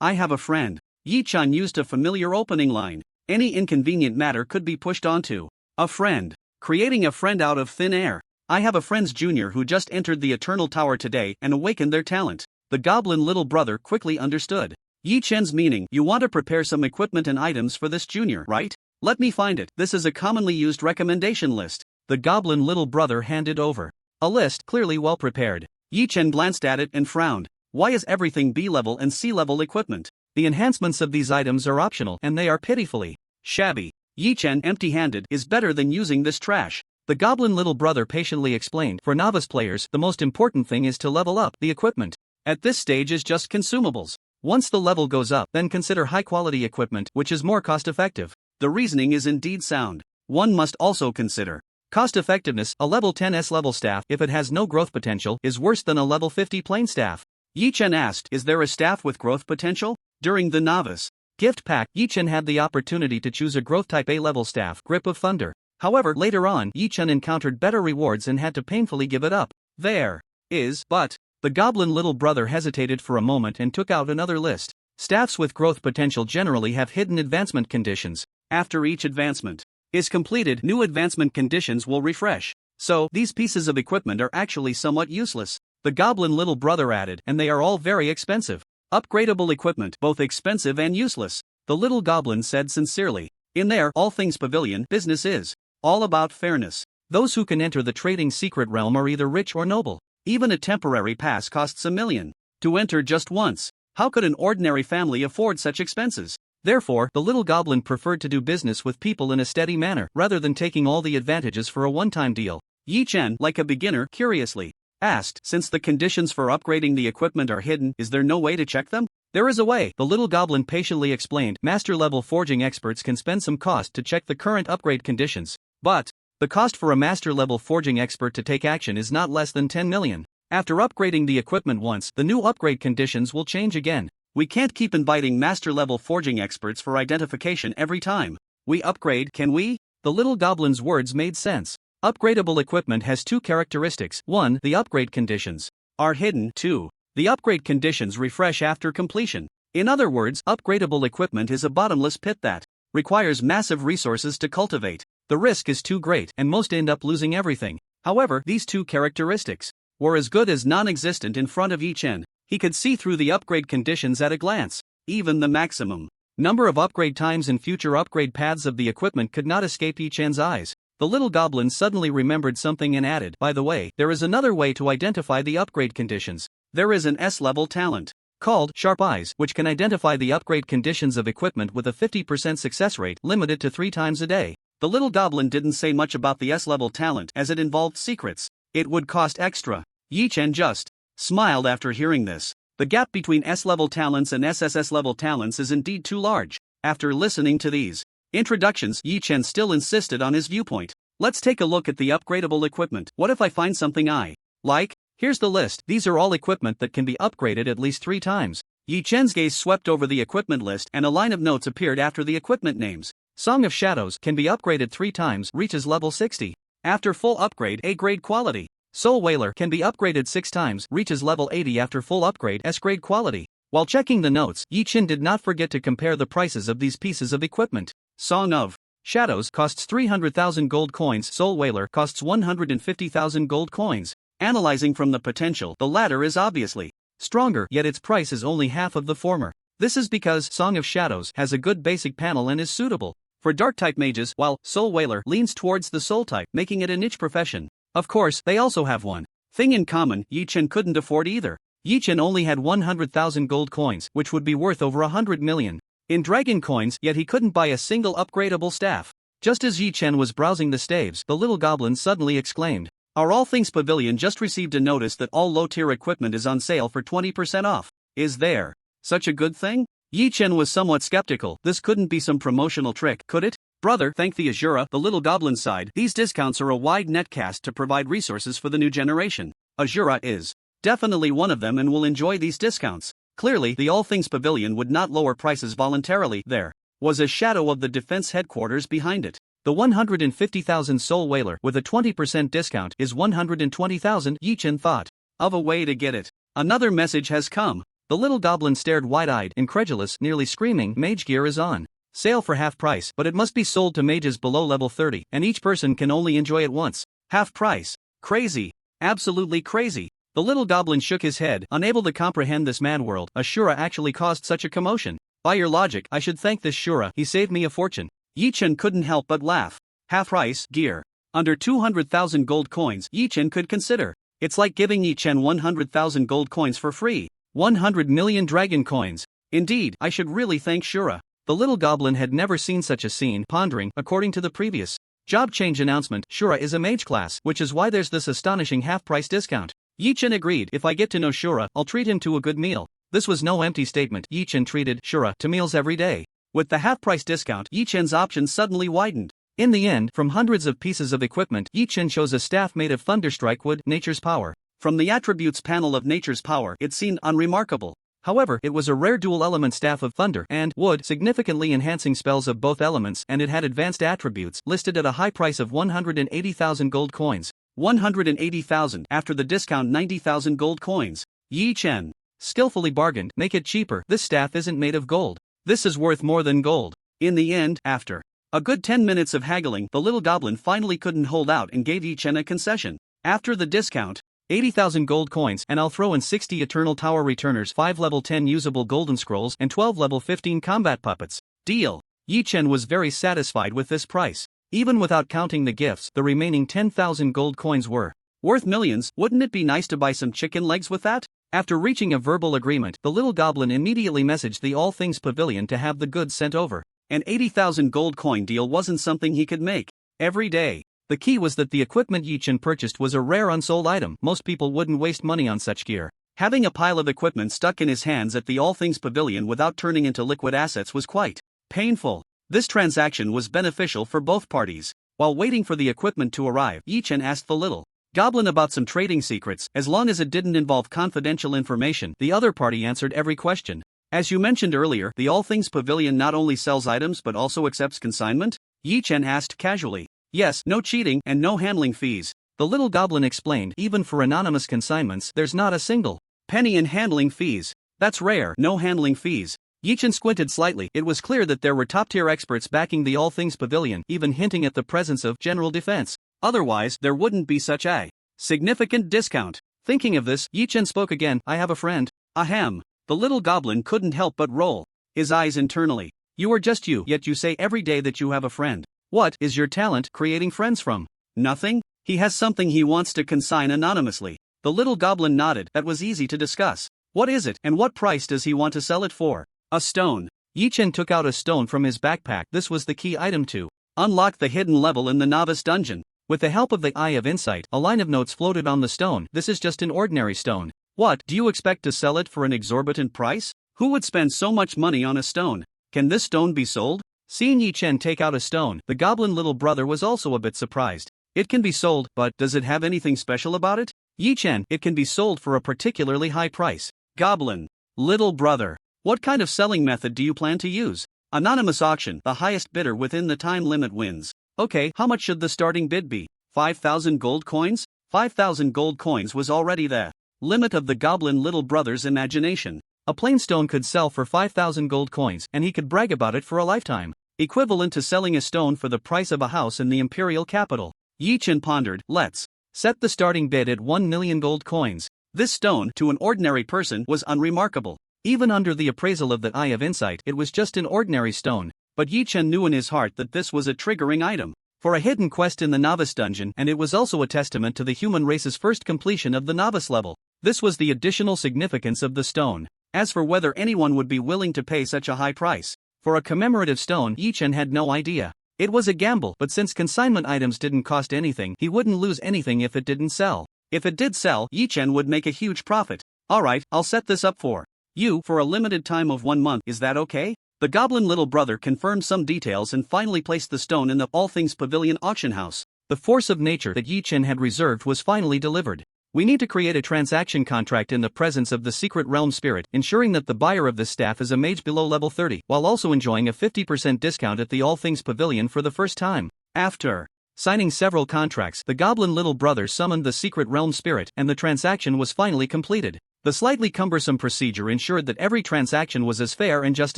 have a friend. Yi Chen used a familiar opening line. Any inconvenient matter could be pushed onto a friend. Creating a friend out of thin air. I have a friend's junior who just entered the Eternal Tower today and awakened their talent. The goblin little brother quickly understood Yi Chen's meaning. You want to prepare some equipment and items for this junior, right? Let me find it. This is a commonly used recommendation list. The goblin little brother handed over a list, clearly well prepared. Yi Chen glanced at it and frowned. Why is everything B-level and C-level equipment? The enhancements of these items are optional, and they are pitifully shabby. Yi Chen, empty-handed, is better than using this trash. The goblin little brother patiently explained, for novice players, the most important thing is to level up. The equipment at this stage is just consumables. Once the level goes up, then consider high-quality equipment, which is more cost-effective. The reasoning is indeed sound. One must also consider cost-effectiveness. A level 10s level staff, if it has no growth potential, is worse than a level 50 plain staff. Yi Chen asked, is there a staff with growth potential? During the novice gift pack, Yi Chen had the opportunity to choose a growth type A-level staff, Grip of Thunder. However, later on, Yi Chen encountered better rewards and had to painfully give it up. There is, but the goblin little brother hesitated for a moment and took out another list. Staffs with growth potential generally have hidden advancement conditions. After each advancement is completed, new advancement conditions will refresh. So, these pieces of equipment are actually somewhat useless. The goblin little brother added, and they are all very expensive. Upgradable equipment, both expensive and useless. The little goblin said sincerely. In there, all things pavilion, business is All about fairness. Those who can enter the trading secret realm are either rich or noble. Even a temporary pass costs $1 million. To enter just once. How could an ordinary family afford such expenses? Therefore, the little goblin preferred to do business with people in a steady manner rather than taking all the advantages for a one-time deal. Yi Chen, like a beginner, curiously asked, since the conditions for upgrading the equipment are hidden, is there no way to check them? There is a way, the little goblin patiently explained. Master-level forging experts can spend some cost to check the current upgrade conditions. But the cost for a master-level forging expert to take action is not less than 10 million. After upgrading the equipment once, the new upgrade conditions will change again. We can't keep inviting master-level forging experts for identification every time we upgrade, can we? The little goblin's words made sense. Upgradable equipment has two characteristics. 1. The upgrade conditions are hidden. 2. The upgrade conditions refresh after completion. In other words, upgradable equipment is a bottomless pit that requires massive resources to cultivate. The risk is too great, and most end up losing everything. However, these two characteristics were as good as non-existent in front of Yi Chen. He could see through the upgrade conditions at a glance. Even the maximum number of upgrade times and future upgrade paths of the equipment could not escape Yi Chen's eyes. The little goblin suddenly remembered something and added, by the way, there is another way to identify the upgrade conditions. There is an S-level talent called Sharp Eyes, which can identify the upgrade conditions of equipment with a 50% success rate, limited to 3 times a day. The little goblin didn't say much about the S-level talent as it involved secrets. It would cost extra. Yi Chen just smiled after hearing this. The gap between S-level talents and SSS level talents is indeed too large. After listening to these introductions, Yi Chen still insisted on his viewpoint. Let's take a look at the upgradable equipment. What if I find something I like? Here's the list. These are all equipment that can be upgraded at least 3 times. Yi Chen's gaze swept over the equipment list and a line of notes appeared after the equipment names. Song of Shadows can be upgraded 3 times, reaches level 60. After full upgrade, A-grade quality. Soul Whaler can be upgraded 6 times, reaches level 80 after full upgrade, S-grade quality. While checking the notes, Yi Chen did not forget to compare the prices of these pieces of equipment. Song of Shadows costs 300,000 gold coins, Soul Whaler costs 150,000 gold coins. Analyzing from the potential, the latter is obviously stronger, yet its price is only half of the former. This is because Song of Shadows has a good basic panel and is suitable for dark-type mages, while Soul Whaler leans towards the soul type, making it a niche profession. Of course, they also have one thing in common: Yi Chen couldn't afford either. Yi Chen only had 100,000 gold coins, which would be worth over 100 million in dragon coins, yet he couldn't buy a single upgradable staff. Just as Yi Chen was browsing the staves, the little goblin suddenly exclaimed, "Our All Things Pavilion just received a notice that all low-tier equipment is on sale for 20% off. Is there such a good thing?" Yi Chen was somewhat skeptical. This couldn't be some promotional trick, could it? Brother, thank the Azura, the little goblin sighed. These discounts are a wide net cast to provide resources for the new generation. Azura is definitely one of them and will enjoy these discounts. Clearly, the All Things Pavilion would not lower prices voluntarily. There was a shadow of the defense headquarters behind it. The 150,000 Soul Whaler with a 20% discount is 120,000, Yi Chen thought of a way to get it. Another message has come. The little goblin stared wide-eyed, incredulous, nearly screaming. Mage gear is on sale for half price, but it must be sold to mages below level 30, and each person can only enjoy it once. Half price. Crazy. Absolutely crazy. The little goblin shook his head, unable to comprehend this mad world. A Shura actually caused such a commotion. By your logic, I should thank this Shura, he saved me a fortune. Yi Chen couldn't help but laugh. Half price, gear. Under 200,000 gold coins, Yi Chen could consider. It's like giving Yi Chen 100,000 gold coins for free. 100 million dragon coins. Indeed, I should really thank Shura. The little goblin had never seen such a scene, pondering. According to the previous job change announcement, Shura is a mage class, which is why there's this astonishing half-price discount. Yi Chen agreed. If I get to know Shura, I'll treat him to a good meal. This was no empty statement. Yi Chen treated Shura to meals every day. With the half-price discount, Yi Chen's options suddenly widened. In the end, from hundreds of pieces of equipment, Yi Chen chose a staff made of thunderstrike wood, nature's power. From the attributes panel of nature's power, it seemed unremarkable. However, it was a rare dual-element staff of thunder and wood, significantly enhancing spells of both elements, and it had advanced attributes, listed at a high price of 180,000 gold coins. 180,000 after the discount, 90,000 gold coins. Yi Chen skillfully bargained. Make it cheaper. This staff isn't made of gold. This is worth more than gold. In the end, after a good 10 minutes of haggling, the little goblin finally couldn't hold out and gave Yi Chen a concession. After the discount, 80,000 gold coins, and I'll throw in 60 Eternal Tower Returners, 5 level 10 usable golden scrolls, and 12 level 15 combat puppets. Deal. Yi Chen was very satisfied with this price. Even without counting the gifts, the remaining 10,000 gold coins were worth millions. Wouldn't it be nice to buy some chicken legs with that? After reaching a verbal agreement, the little goblin immediately messaged the All Things Pavilion to have the goods sent over. An 80,000 gold coin deal wasn't something he could make every day. The key was that the equipment Yi-chan purchased was a rare unsold item. Most people wouldn't waste money on such gear. Having a pile of equipment stuck in his hands at the All Things Pavilion without turning into liquid assets was quite painful. This transaction was beneficial for both parties. While waiting for the equipment to arrive, Yi-chan asked the little goblin about some trading secrets. As long as it didn't involve confidential information, the other party answered every question. As you mentioned earlier, the All Things Pavilion not only sells items but also accepts consignment? Yi-chan asked casually. Yes, no cheating and no handling fees. The little goblin explained. Even for anonymous consignments, there's not a single penny in handling fees. That's rare. No handling fees. Yi-chan squinted slightly. It was clear that there were top-tier experts backing the All Things Pavilion, even hinting at the presence of general defense. Otherwise, there wouldn't be such a significant discount. Thinking of this, Yi-chan spoke again. I have a friend. Ahem. The little goblin couldn't help but roll his eyes internally. You are just you, yet you say every day that you have a friend. What is your talent creating friends from? Nothing? He has something he wants to consign anonymously. The little goblin nodded. That was easy to discuss. What is it, and what price does he want to sell it for? A stone. Yi-chan took out a stone from his backpack. This was the key item to unlock the hidden level in the novice dungeon. With the help of the Eye of Insight, a line of notes floated on the stone. This is just an ordinary stone. What, do you expect to sell it for an exorbitant price? Who would spend so much money on a stone? Can this stone be sold? Seeing Yi-chan take out a stone, the goblin little brother was also a bit surprised. It can be sold, but does it have anything special about it? Yi-chan, it can be sold for a particularly high price. Goblin. Little brother. What kind of selling method do you plan to use? Anonymous auction. The highest bidder within the time limit wins. Okay, how much should the starting bid be? 5,000 gold coins? 5,000 gold coins was already the limit of the goblin little brother's imagination. A plain stone could sell for 5,000 gold coins, and he could brag about it for a lifetime. Equivalent to selling a stone for the price of a house in the imperial capital. Yi-chan pondered. Let's set the starting bid at 1 million gold coins. This stone, to an ordinary person, was unremarkable. Even under the appraisal of the Eye of Insight, it was just an ordinary stone. But Yi-chan knew in his heart that this was a triggering item for a hidden quest in the novice dungeon, and it was also a testament to the human race's first completion of the novice level. This was the additional significance of the stone. As for whether anyone would be willing to pay such a high price for a commemorative stone, Yi-chan had no idea. It was a gamble, but since consignment items didn't cost anything, he wouldn't lose anything if it didn't sell. If it did sell, Yi-chan would make a huge profit. Alright, I'll set this up for you for a limited time of 1 month. Is that okay? The goblin little brother confirmed some details and finally placed the stone in the All Things Pavilion auction house. The force of nature that Yi-chan had reserved was finally delivered. We need to create a transaction contract in the presence of the secret realm spirit, ensuring that the buyer of this staff is a mage below level 30, while also enjoying a 50% discount at the All Things Pavilion for the first time. After signing several contracts, the goblin little brother summoned the secret realm spirit, and the transaction was finally completed. The slightly cumbersome procedure ensured that every transaction was as fair and just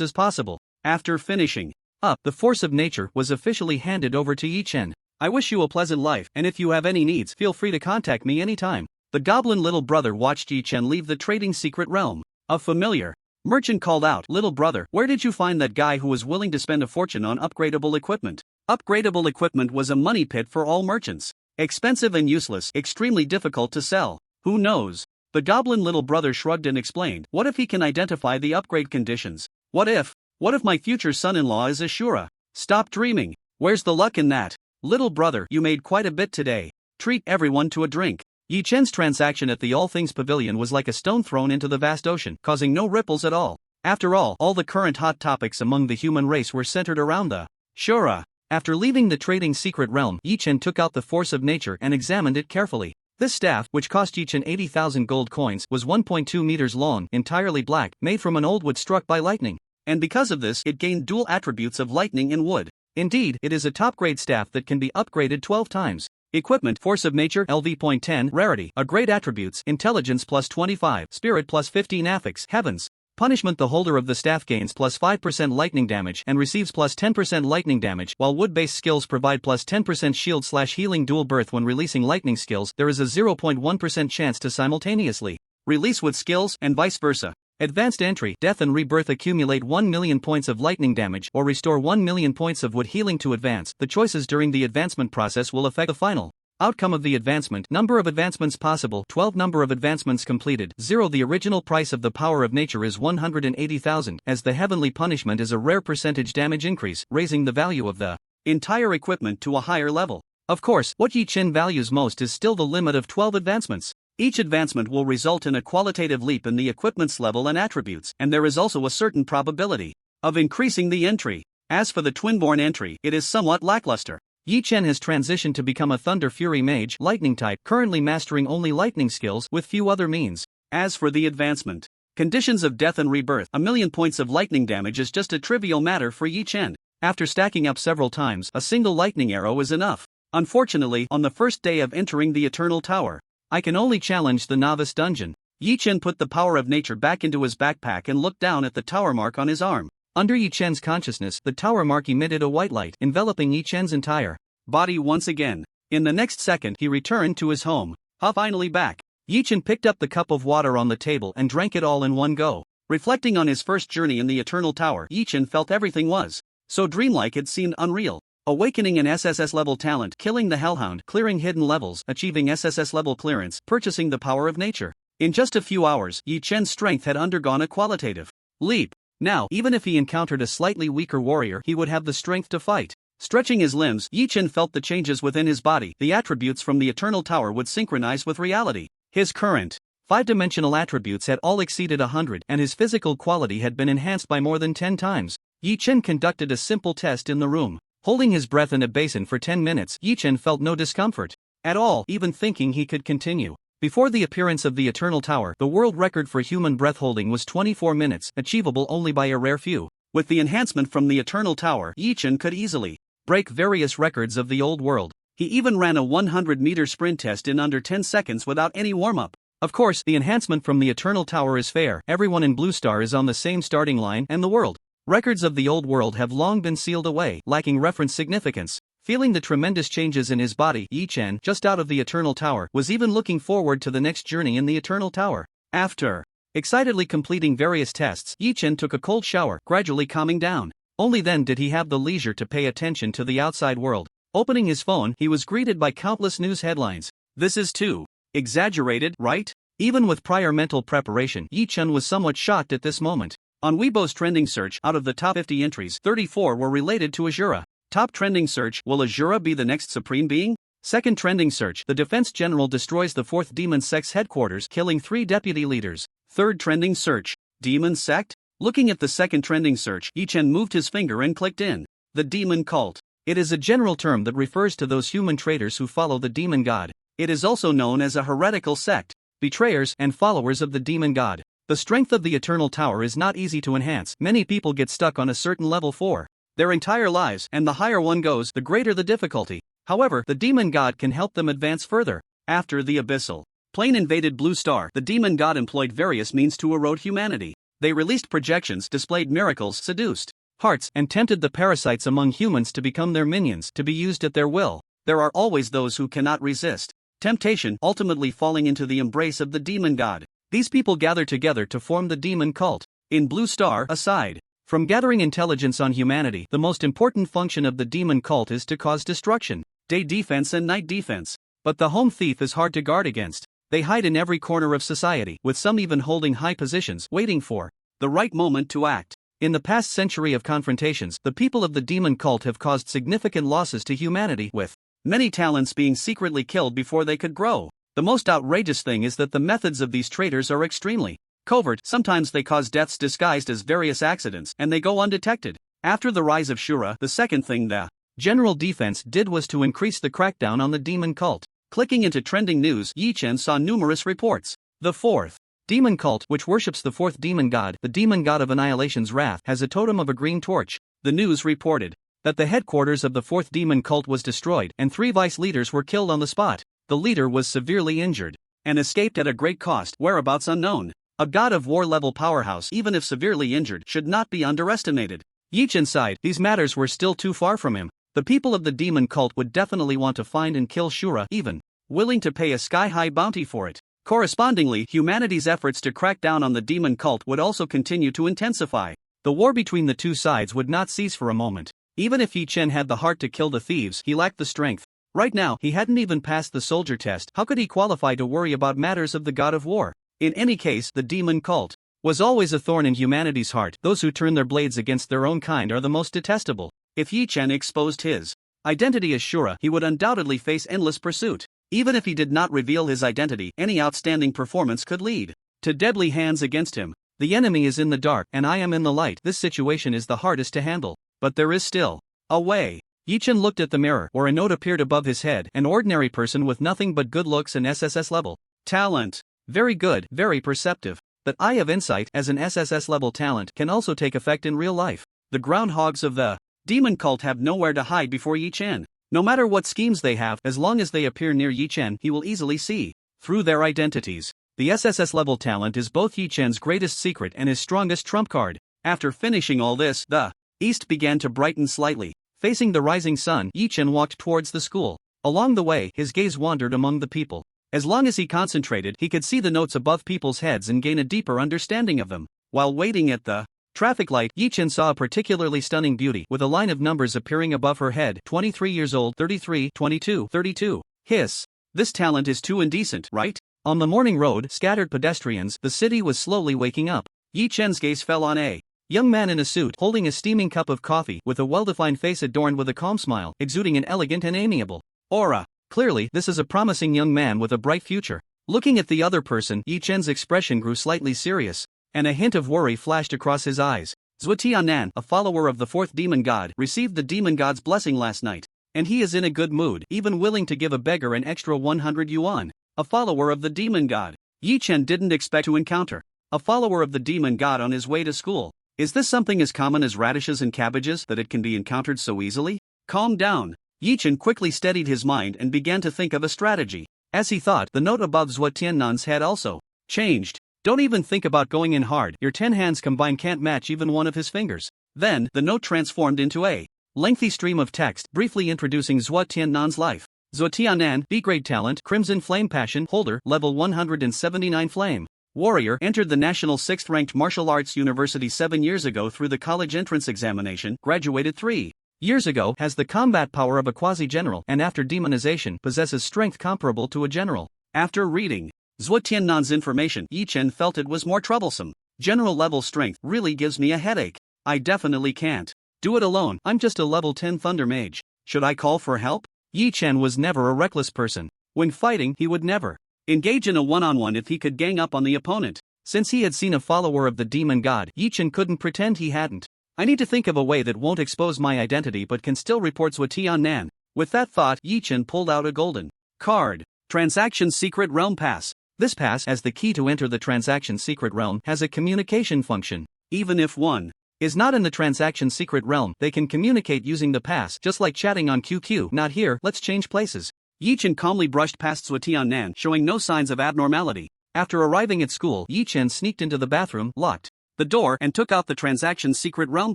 as possible. After finishing up, the force of nature was officially handed over to Yi-chan. I wish you a pleasant life, and if you have any needs, feel free to contact me anytime. The goblin little brother watched Yi-chan leave the trading secret realm. A familiar merchant called out, "Little brother, where did you find that guy who was willing to spend a fortune on upgradable equipment?" Upgradable equipment was a money pit for all merchants. Expensive and useless, extremely difficult to sell. Who knows? The goblin little brother shrugged and explained, "What if he can identify the upgrade conditions? What if my future son-in-law is Azura? Stop dreaming. Where's the luck in that? Little brother, you made quite a bit today. Treat everyone to a drink." Yi-chan's transaction at the All Things Pavilion was like a stone thrown into the vast ocean, causing no ripples at all. After all the current hot topics among the human race were centered around the Shura. After leaving the trading secret realm, Yi-chan took out the force of nature and examined it carefully. This staff, which cost Yi-chan 80,000 gold coins, was 1.2 meters long, entirely black, made from an old wood struck by lightning. And because of this, it gained dual attributes of lightning and wood. Indeed, it is a top-grade staff that can be upgraded 12 times. Equipment: Force of Nature, LV.10, Rarity, a Great Attributes, Intelligence plus 25, Spirit plus 15 Affix, Heavens. Punishment: the holder of the staff gains plus 5% lightning damage and receives plus 10% lightning damage, while wood-based skills provide plus 10% shield/healing dual birth. When releasing lightning skills, there is a 0.1% chance to simultaneously release wood skills, and vice versa. Advanced entry, death and rebirth, accumulate 1 million points of lightning damage or restore 1 million points of wood healing to advance. The choices during the advancement process will affect the final outcome of the advancement. Number of advancements possible, 12. Number of advancements completed, 0. The original price of the power of nature is 180,000, as the heavenly punishment is a rare percentage damage increase, raising the value of the entire equipment to a higher level. Of course, what Yi Chen values most is still the limit of 12 advancements. Each advancement will result in a qualitative leap in the equipment's level and attributes, and there is also a certain probability of increasing the entry. As for the Twinborn entry, it is somewhat lackluster. Yi Chen has transitioned to become a Thunder Fury Mage, Lightning type, currently mastering only lightning skills with few other means. As for the advancement conditions of death and rebirth, 1 million points of lightning damage is just a trivial matter for Yi Chen. After stacking up several times, a single lightning arrow is enough. Unfortunately, on the first day of entering the Eternal Tower, I can only challenge the novice dungeon. Yi Chen put the power of nature back into his backpack and looked down at the tower mark on his arm. Under Yi Chen's consciousness, the tower mark emitted a white light, enveloping Yi Chen's entire body once again. In the next second, he returned to his home. Finally back. Yi Chen picked up the cup of water on the table and drank it all in one go. Reflecting on his first journey in the Eternal Tower, Yi Chen felt everything was so dreamlike it seemed unreal. Awakening an SSS level talent, killing the Hellhound, clearing hidden levels, achieving SSS level clearance, purchasing the power of nature. In just a few hours, Yi Chen's strength had undergone a qualitative leap. Now, even if he encountered a slightly weaker warrior, he would have the strength to fight. Stretching his limbs, Yi Chen felt the changes within his body. The attributes from the Eternal Tower would synchronize with reality. His current 5-dimensional attributes had all exceeded 100, and his physical quality had been enhanced by more than 10 times. Yi Chen conducted a simple test in the room. Holding his breath in a basin for 10 minutes, Yi Chen felt no discomfort at all, even thinking he could continue. Before the appearance of the Eternal Tower, the world record for human breath holding was 24 minutes, achievable only by a rare few. With the enhancement from the Eternal Tower, Yi Chen could easily break various records of the old world. He even ran a 100-meter sprint test in under 10 seconds without any warm-up. Of course, the enhancement from the Eternal Tower is fair. Everyone in Blue Star is on the same starting line, and the world records of the old world have long been sealed away, lacking reference significance. Feeling the tremendous changes in his body, Yi Chen, just out of the Eternal Tower, was even looking forward to the next journey in the Eternal Tower. After excitedly completing various tests, Yi Chen took a cold shower, gradually calming down. Only then did he have the leisure to pay attention to the outside world. Opening his phone, he was greeted by countless news headlines. This is too exaggerated, right? Even with prior mental preparation, Yi Chen was somewhat shocked at this moment. On Weibo's trending search, out of the top 50 entries, 34 were related to Azura. Top trending search, will Azura be the next supreme being? Second trending search, the defense general destroys the 4th demon sect's headquarters, killing 3 deputy leaders. Third trending search, demon sect? Looking at the second trending search, Yi Chen moved his finger and clicked in. The demon cult. It is a general term that refers to those human traitors who follow the demon god. It is also known as a heretical sect, betrayers and followers of the demon god. The strength of the Eternal Tower is not easy to enhance. Many people get stuck on a certain level for their entire lives, and the higher one goes, the greater the difficulty. However, the demon god can help them advance further. After the abyssal plane invaded Blue Star, the demon god employed various means to erode humanity. They released projections, displayed miracles, seduced hearts, and tempted the parasites among humans to become their minions, to be used at their will. There are always those who cannot resist temptation, ultimately falling into the embrace of the demon god. These people gather together to form the demon cult. In Blue Star, aside from gathering intelligence on humanity, the most important function of the demon cult is to cause destruction, day defense and night defense. But the home thief is hard to guard against. They hide in every corner of society, with some even holding high positions, waiting for the right moment to act. In the past century of confrontations, the people of the demon cult have caused significant losses to humanity, with many talents being secretly killed before they could grow. The most outrageous thing is that the methods of these traitors are extremely covert. Sometimes they cause deaths disguised as various accidents, and they go undetected. After the rise of Shura, the second thing the general defense did was to increase the crackdown on the demon cult. Clicking into trending news, Yi Chen saw numerous reports. The 4th demon cult, which worships the 4th demon god, the demon god of annihilation's wrath, has a totem of a green torch. The news reported that the headquarters of the 4th demon cult was destroyed, and 3 vice leaders were killed on the spot. The leader was severely injured and escaped at a great cost, whereabouts unknown. A god of war level powerhouse, even if severely injured, should not be underestimated. Yi Chen sighed. These matters were still too far from him. The people of the demon cult would definitely want to find and kill Shura, even willing to pay a sky-high bounty for it. Correspondingly, humanity's efforts to crack down on the demon cult would also continue to intensify. The war between the two sides would not cease for a moment. Even if Yi Chen had the heart to kill the thieves, he lacked the strength. Right now, he hadn't even passed the soldier test. How could he qualify to worry about matters of the god of war? In any case, the demon cult was always a thorn in humanity's heart. Those who turn their blades against their own kind are the most detestable. If Yi Chen exposed his identity as Shura, he would undoubtedly face endless pursuit. Even if he did not reveal his identity, any outstanding performance could lead to deadly hands against him. The enemy is in the dark, and I am in the light. This situation is the hardest to handle. But there is still a way. Yi Chen looked at the mirror, where a note appeared above his head. An ordinary person with nothing but good looks and SSS level talent. Very good, very perceptive. That eye of insight as an SSS level talent can also take effect in real life. The groundhogs of the demon cult have nowhere to hide before Yi Chen. No matter what schemes they have, as long as they appear near Yi Chen, he will easily see through their identities. The SSS level talent is both Yi Chen's greatest secret and his strongest trump card. After finishing all this, the east began to brighten slightly. Facing the rising sun, Yi Chen walked towards the school. Along the way, his gaze wandered among the people. As long as he concentrated, he could see the notes above people's heads and gain a deeper understanding of them. While waiting at the traffic light, Yi Chen saw a particularly stunning beauty, with a line of numbers appearing above her head. 23 years old, 33, 22, 32. Hiss. This talent is too indecent, right? On the morning road, scattered pedestrians, the city was slowly waking up. Yi Chen's gaze fell on a young man in a suit, holding a steaming cup of coffee, with a well-defined face adorned with a calm smile, exuding an elegant and amiable aura. Clearly, this is a promising young man with a bright future. Looking at the other person, Yi Chen's expression grew slightly serious, and a hint of worry flashed across his eyes. Zhuo Tianan, a follower of the fourth demon god, received the demon god's blessing last night, and he is in a good mood, even willing to give a beggar an extra 100 yuan. A follower of the demon god. Yi Chen didn't expect to encounter a follower of the demon god on his way to school. Is this something as common as radishes and cabbages that it can be encountered so easily? Calm down. Yi Chen quickly steadied his mind and began to think of a strategy. As he thought, the note above Zhuo Tiannan's head also changed. Don't even think about going in hard. Your 10 hands combined can't match even one of his fingers. Then, the note transformed into a lengthy stream of text, briefly introducing Zhuo Tiannan's life. Zhuo Tianan, B-grade talent, Crimson Flame Passion, holder, level 179 flame. Warrior, entered the national 6th ranked martial arts university 7 years ago through the college entrance examination, graduated 3 years ago, has the combat power of a quasi-general, and after demonization possesses strength comparable to a general. After reading Zhuo Tiannan's information, Yi Chen felt it was more troublesome. General level strength really gives me a headache. I definitely can't do it alone. I'm just a level 10 thunder mage. Should I call for help? Yi Chen was never a reckless person. When fighting, he would never engage in a one-on-one if he could gang up on the opponent. Since he had seen a follower of the demon god, Yi Chen couldn't pretend he hadn't. I need to think of a way that won't expose my identity but can still report Zhuo Tianan. With that thought, Yi Chen pulled out a golden card. Transaction Secret Realm Pass. This pass, as the key to enter the Transaction Secret Realm, has a communication function. Even if one is not in the Transaction Secret Realm, they can communicate using the pass, just like chatting on QQ. Not here, let's change places. Yi Chen calmly brushed past Zhuo Tianan, showing no signs of abnormality. After arriving at school, Yi Chen sneaked into the bathroom, locked the door, and took out the Transaction Secret Realm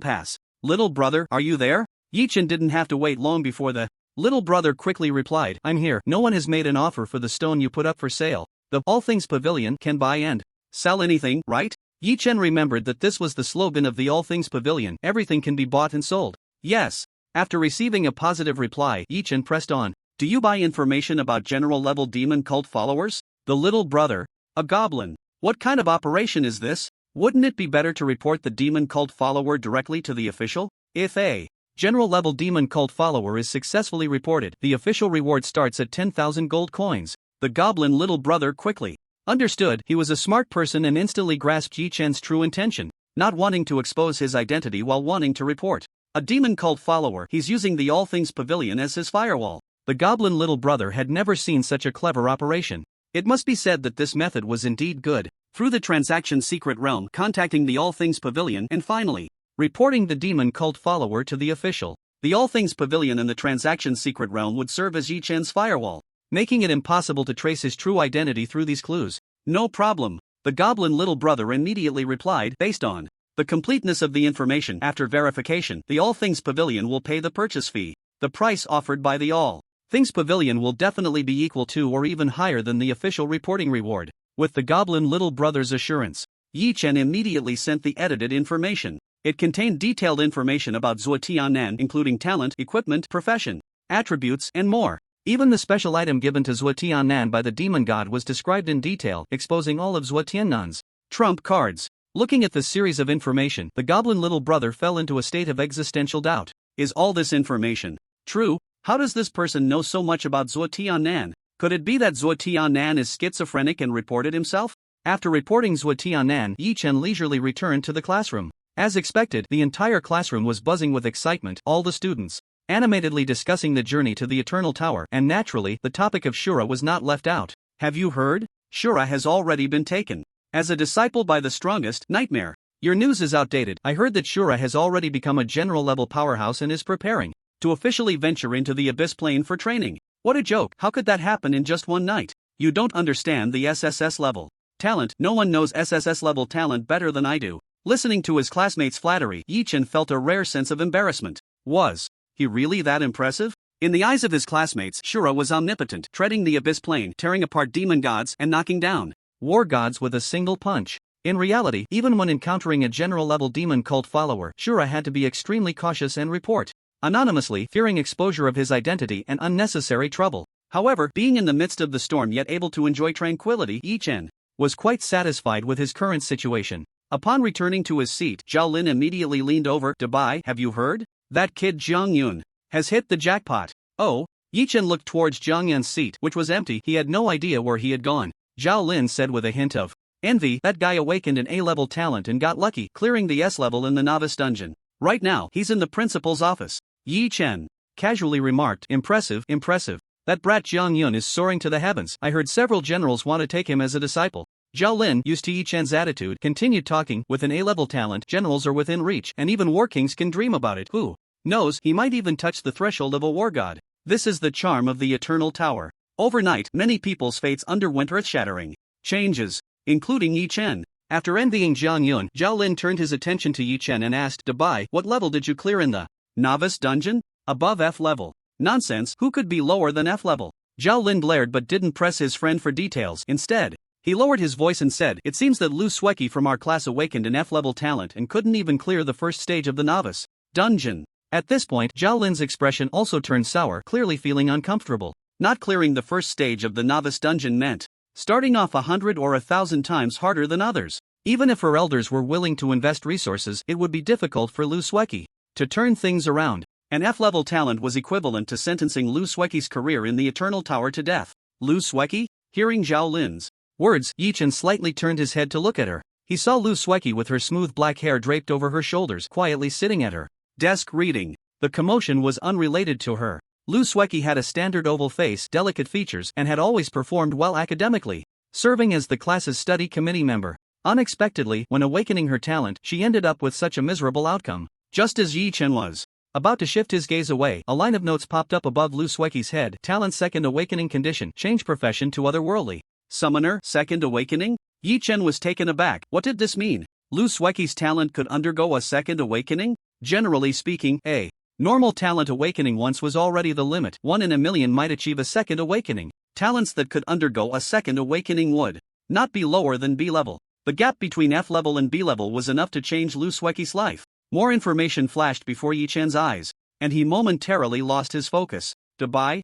Pass. Little brother, are you there? Yi Chen didn't have to wait long before the little brother quickly replied, I'm here. No one has made an offer for the stone you put up for sale. The All Things Pavilion can buy and sell anything, right? Yi Chen remembered that this was the slogan of the All Things Pavilion, everything can be bought and sold. Yes. After receiving a positive reply, Yi Chen pressed on. Do you buy information about general-level demon cult followers? The little brother, a goblin. What kind of operation is this? Wouldn't it be better to report the demon cult follower directly to the official? If a general-level demon cult follower is successfully reported, the official reward starts at 10,000 gold coins. The goblin little brother quickly understood. He was a smart person and instantly grasped Yi Chen's true intention, not wanting to expose his identity while wanting to report a demon cult follower. He's using the All Things Pavilion as his firewall. The goblin little brother had never seen such a clever operation. It must be said that this method was indeed good. Through the Transaction Secret Realm, contacting the All Things Pavilion, and finally reporting the demon cult follower to the official. The All Things Pavilion and the Transaction Secret Realm would serve as Yi Chen's firewall, making it impossible to trace his true identity through these clues. No problem. The goblin little brother immediately replied, based on the completeness of the information. After verification, the All Things Pavilion will pay the purchase fee. The price offered by the All Things Pavilion will definitely be equal to or even higher than the official reporting reward. With the goblin little brother's assurance, Yi Chen immediately sent the edited information. It contained detailed information about Zhuo Tianan, including talent, equipment, profession, attributes, and more. Even the special item given to Zhuo Tianan by the demon god was described in detail, exposing all of Zhuo Tianan's trump cards. Looking at this series of information, the goblin little brother fell into a state of existential doubt. Is all this information true? How does this person know so much about Zhuo Tianan? Could it be that Zhuo Tianan is schizophrenic and reported himself? After reporting Zhuo Tianan, Yi Chen leisurely returned to the classroom. As expected, the entire classroom was buzzing with excitement, all the students animatedly discussing the journey to the Eternal Tower, and naturally, the topic of Shura was not left out. Have you heard? Shura has already been taken. As a disciple by the strongest, Nightmare. Your news is outdated. I heard that Shura has already become a general-level powerhouse and is preparing to officially venture into the Abyss Plane for training. What a joke, how could that happen in just one night? You don't understand the SSS level talent. No one knows SSS level talent better than I do. Listening to his classmates' flattery, Yi Chen felt a rare sense of embarrassment. Was he really that impressive? In the eyes of his classmates, Shura was omnipotent, treading the Abyss Plane, tearing apart demon gods, and knocking down war gods with a single punch. In reality, even when encountering a general-level demon cult follower, Shura had to be extremely cautious and report anonymously, fearing exposure of his identity and unnecessary trouble. However, being in the midst of the storm yet able to enjoy tranquility, Yi Chen was quite satisfied with his current situation. Upon returning to his seat, Zhao Lin immediately leaned over. Dubai, have you heard? That kid Jiang Yun has hit the jackpot. Oh? Yi Chen looked towards Jiang Yun's seat, which was empty. He had no idea where he had gone. Zhao Lin said with a hint of envy, that guy awakened an A-level talent and got lucky, clearing the S-level in the novice dungeon. Right now, he's in the principal's office. Yi Chen casually remarked, impressive, impressive. That brat Jiang Yun is soaring to the heavens. I heard several generals want to take him as a disciple. Zhao Lin, used to Yi Chen's attitude, continued talking. With an A-level talent, generals are within reach, and even war kings can dream about it. Who knows, he might even touch the threshold of a war god. This is the charm of the Eternal Tower. Overnight, many people's fates underwent earth-shattering changes, including Yi Chen. After envying Jiang Yun, Zhao Lin turned his attention to Yi Chen and asked, Dubai, what level did you clear in the novice dungeon? Above F level. Nonsense, who could be lower than F level? Zhao Lin glared but didn't press his friend for details. Instead, he lowered his voice and said, it seems that Lu Sueki from our class awakened an F-level talent and couldn't even clear the first stage of the novice dungeon. At this point, Zhao Lin's expression also turned sour, clearly feeling uncomfortable. Not clearing the first stage of the novice dungeon meant starting off 100 or 1,000 times harder than others. Even if her elders were willing to invest resources, it would be difficult for Lu Sueki to turn things around. An F-level talent was equivalent to sentencing Lu Sueki's career in the Eternal Tower to death. Lu Sueki? Hearing Zhao Lin's words, Yi Chen slightly turned his head to look at her. He saw Lu Sueki with her smooth black hair draped over her shoulders, quietly sitting at her desk reading. The commotion was unrelated to her. Lu Sueki had a standard oval face, delicate features, and had always performed well academically, serving as the class's study committee member. Unexpectedly, when awakening her talent, she ended up with such a miserable outcome. Just as Yi Chen was about to shift his gaze away, a line of notes popped up above Lu Sueki's head. Talent second awakening condition, change profession to otherworldly. Summoner, second awakening? Yi Chen was taken aback. What did this mean? Lu Sueki's talent could undergo a second awakening? Generally speaking, a normal talent awakening once was already the limit. 1 in a million might achieve a second awakening. Talents that could undergo a second awakening would not be lower than B level. The gap between F level and B level was enough to change Lu Sueki's life. More information flashed before Yi Chen's eyes, and he momentarily lost his focus. Dubai?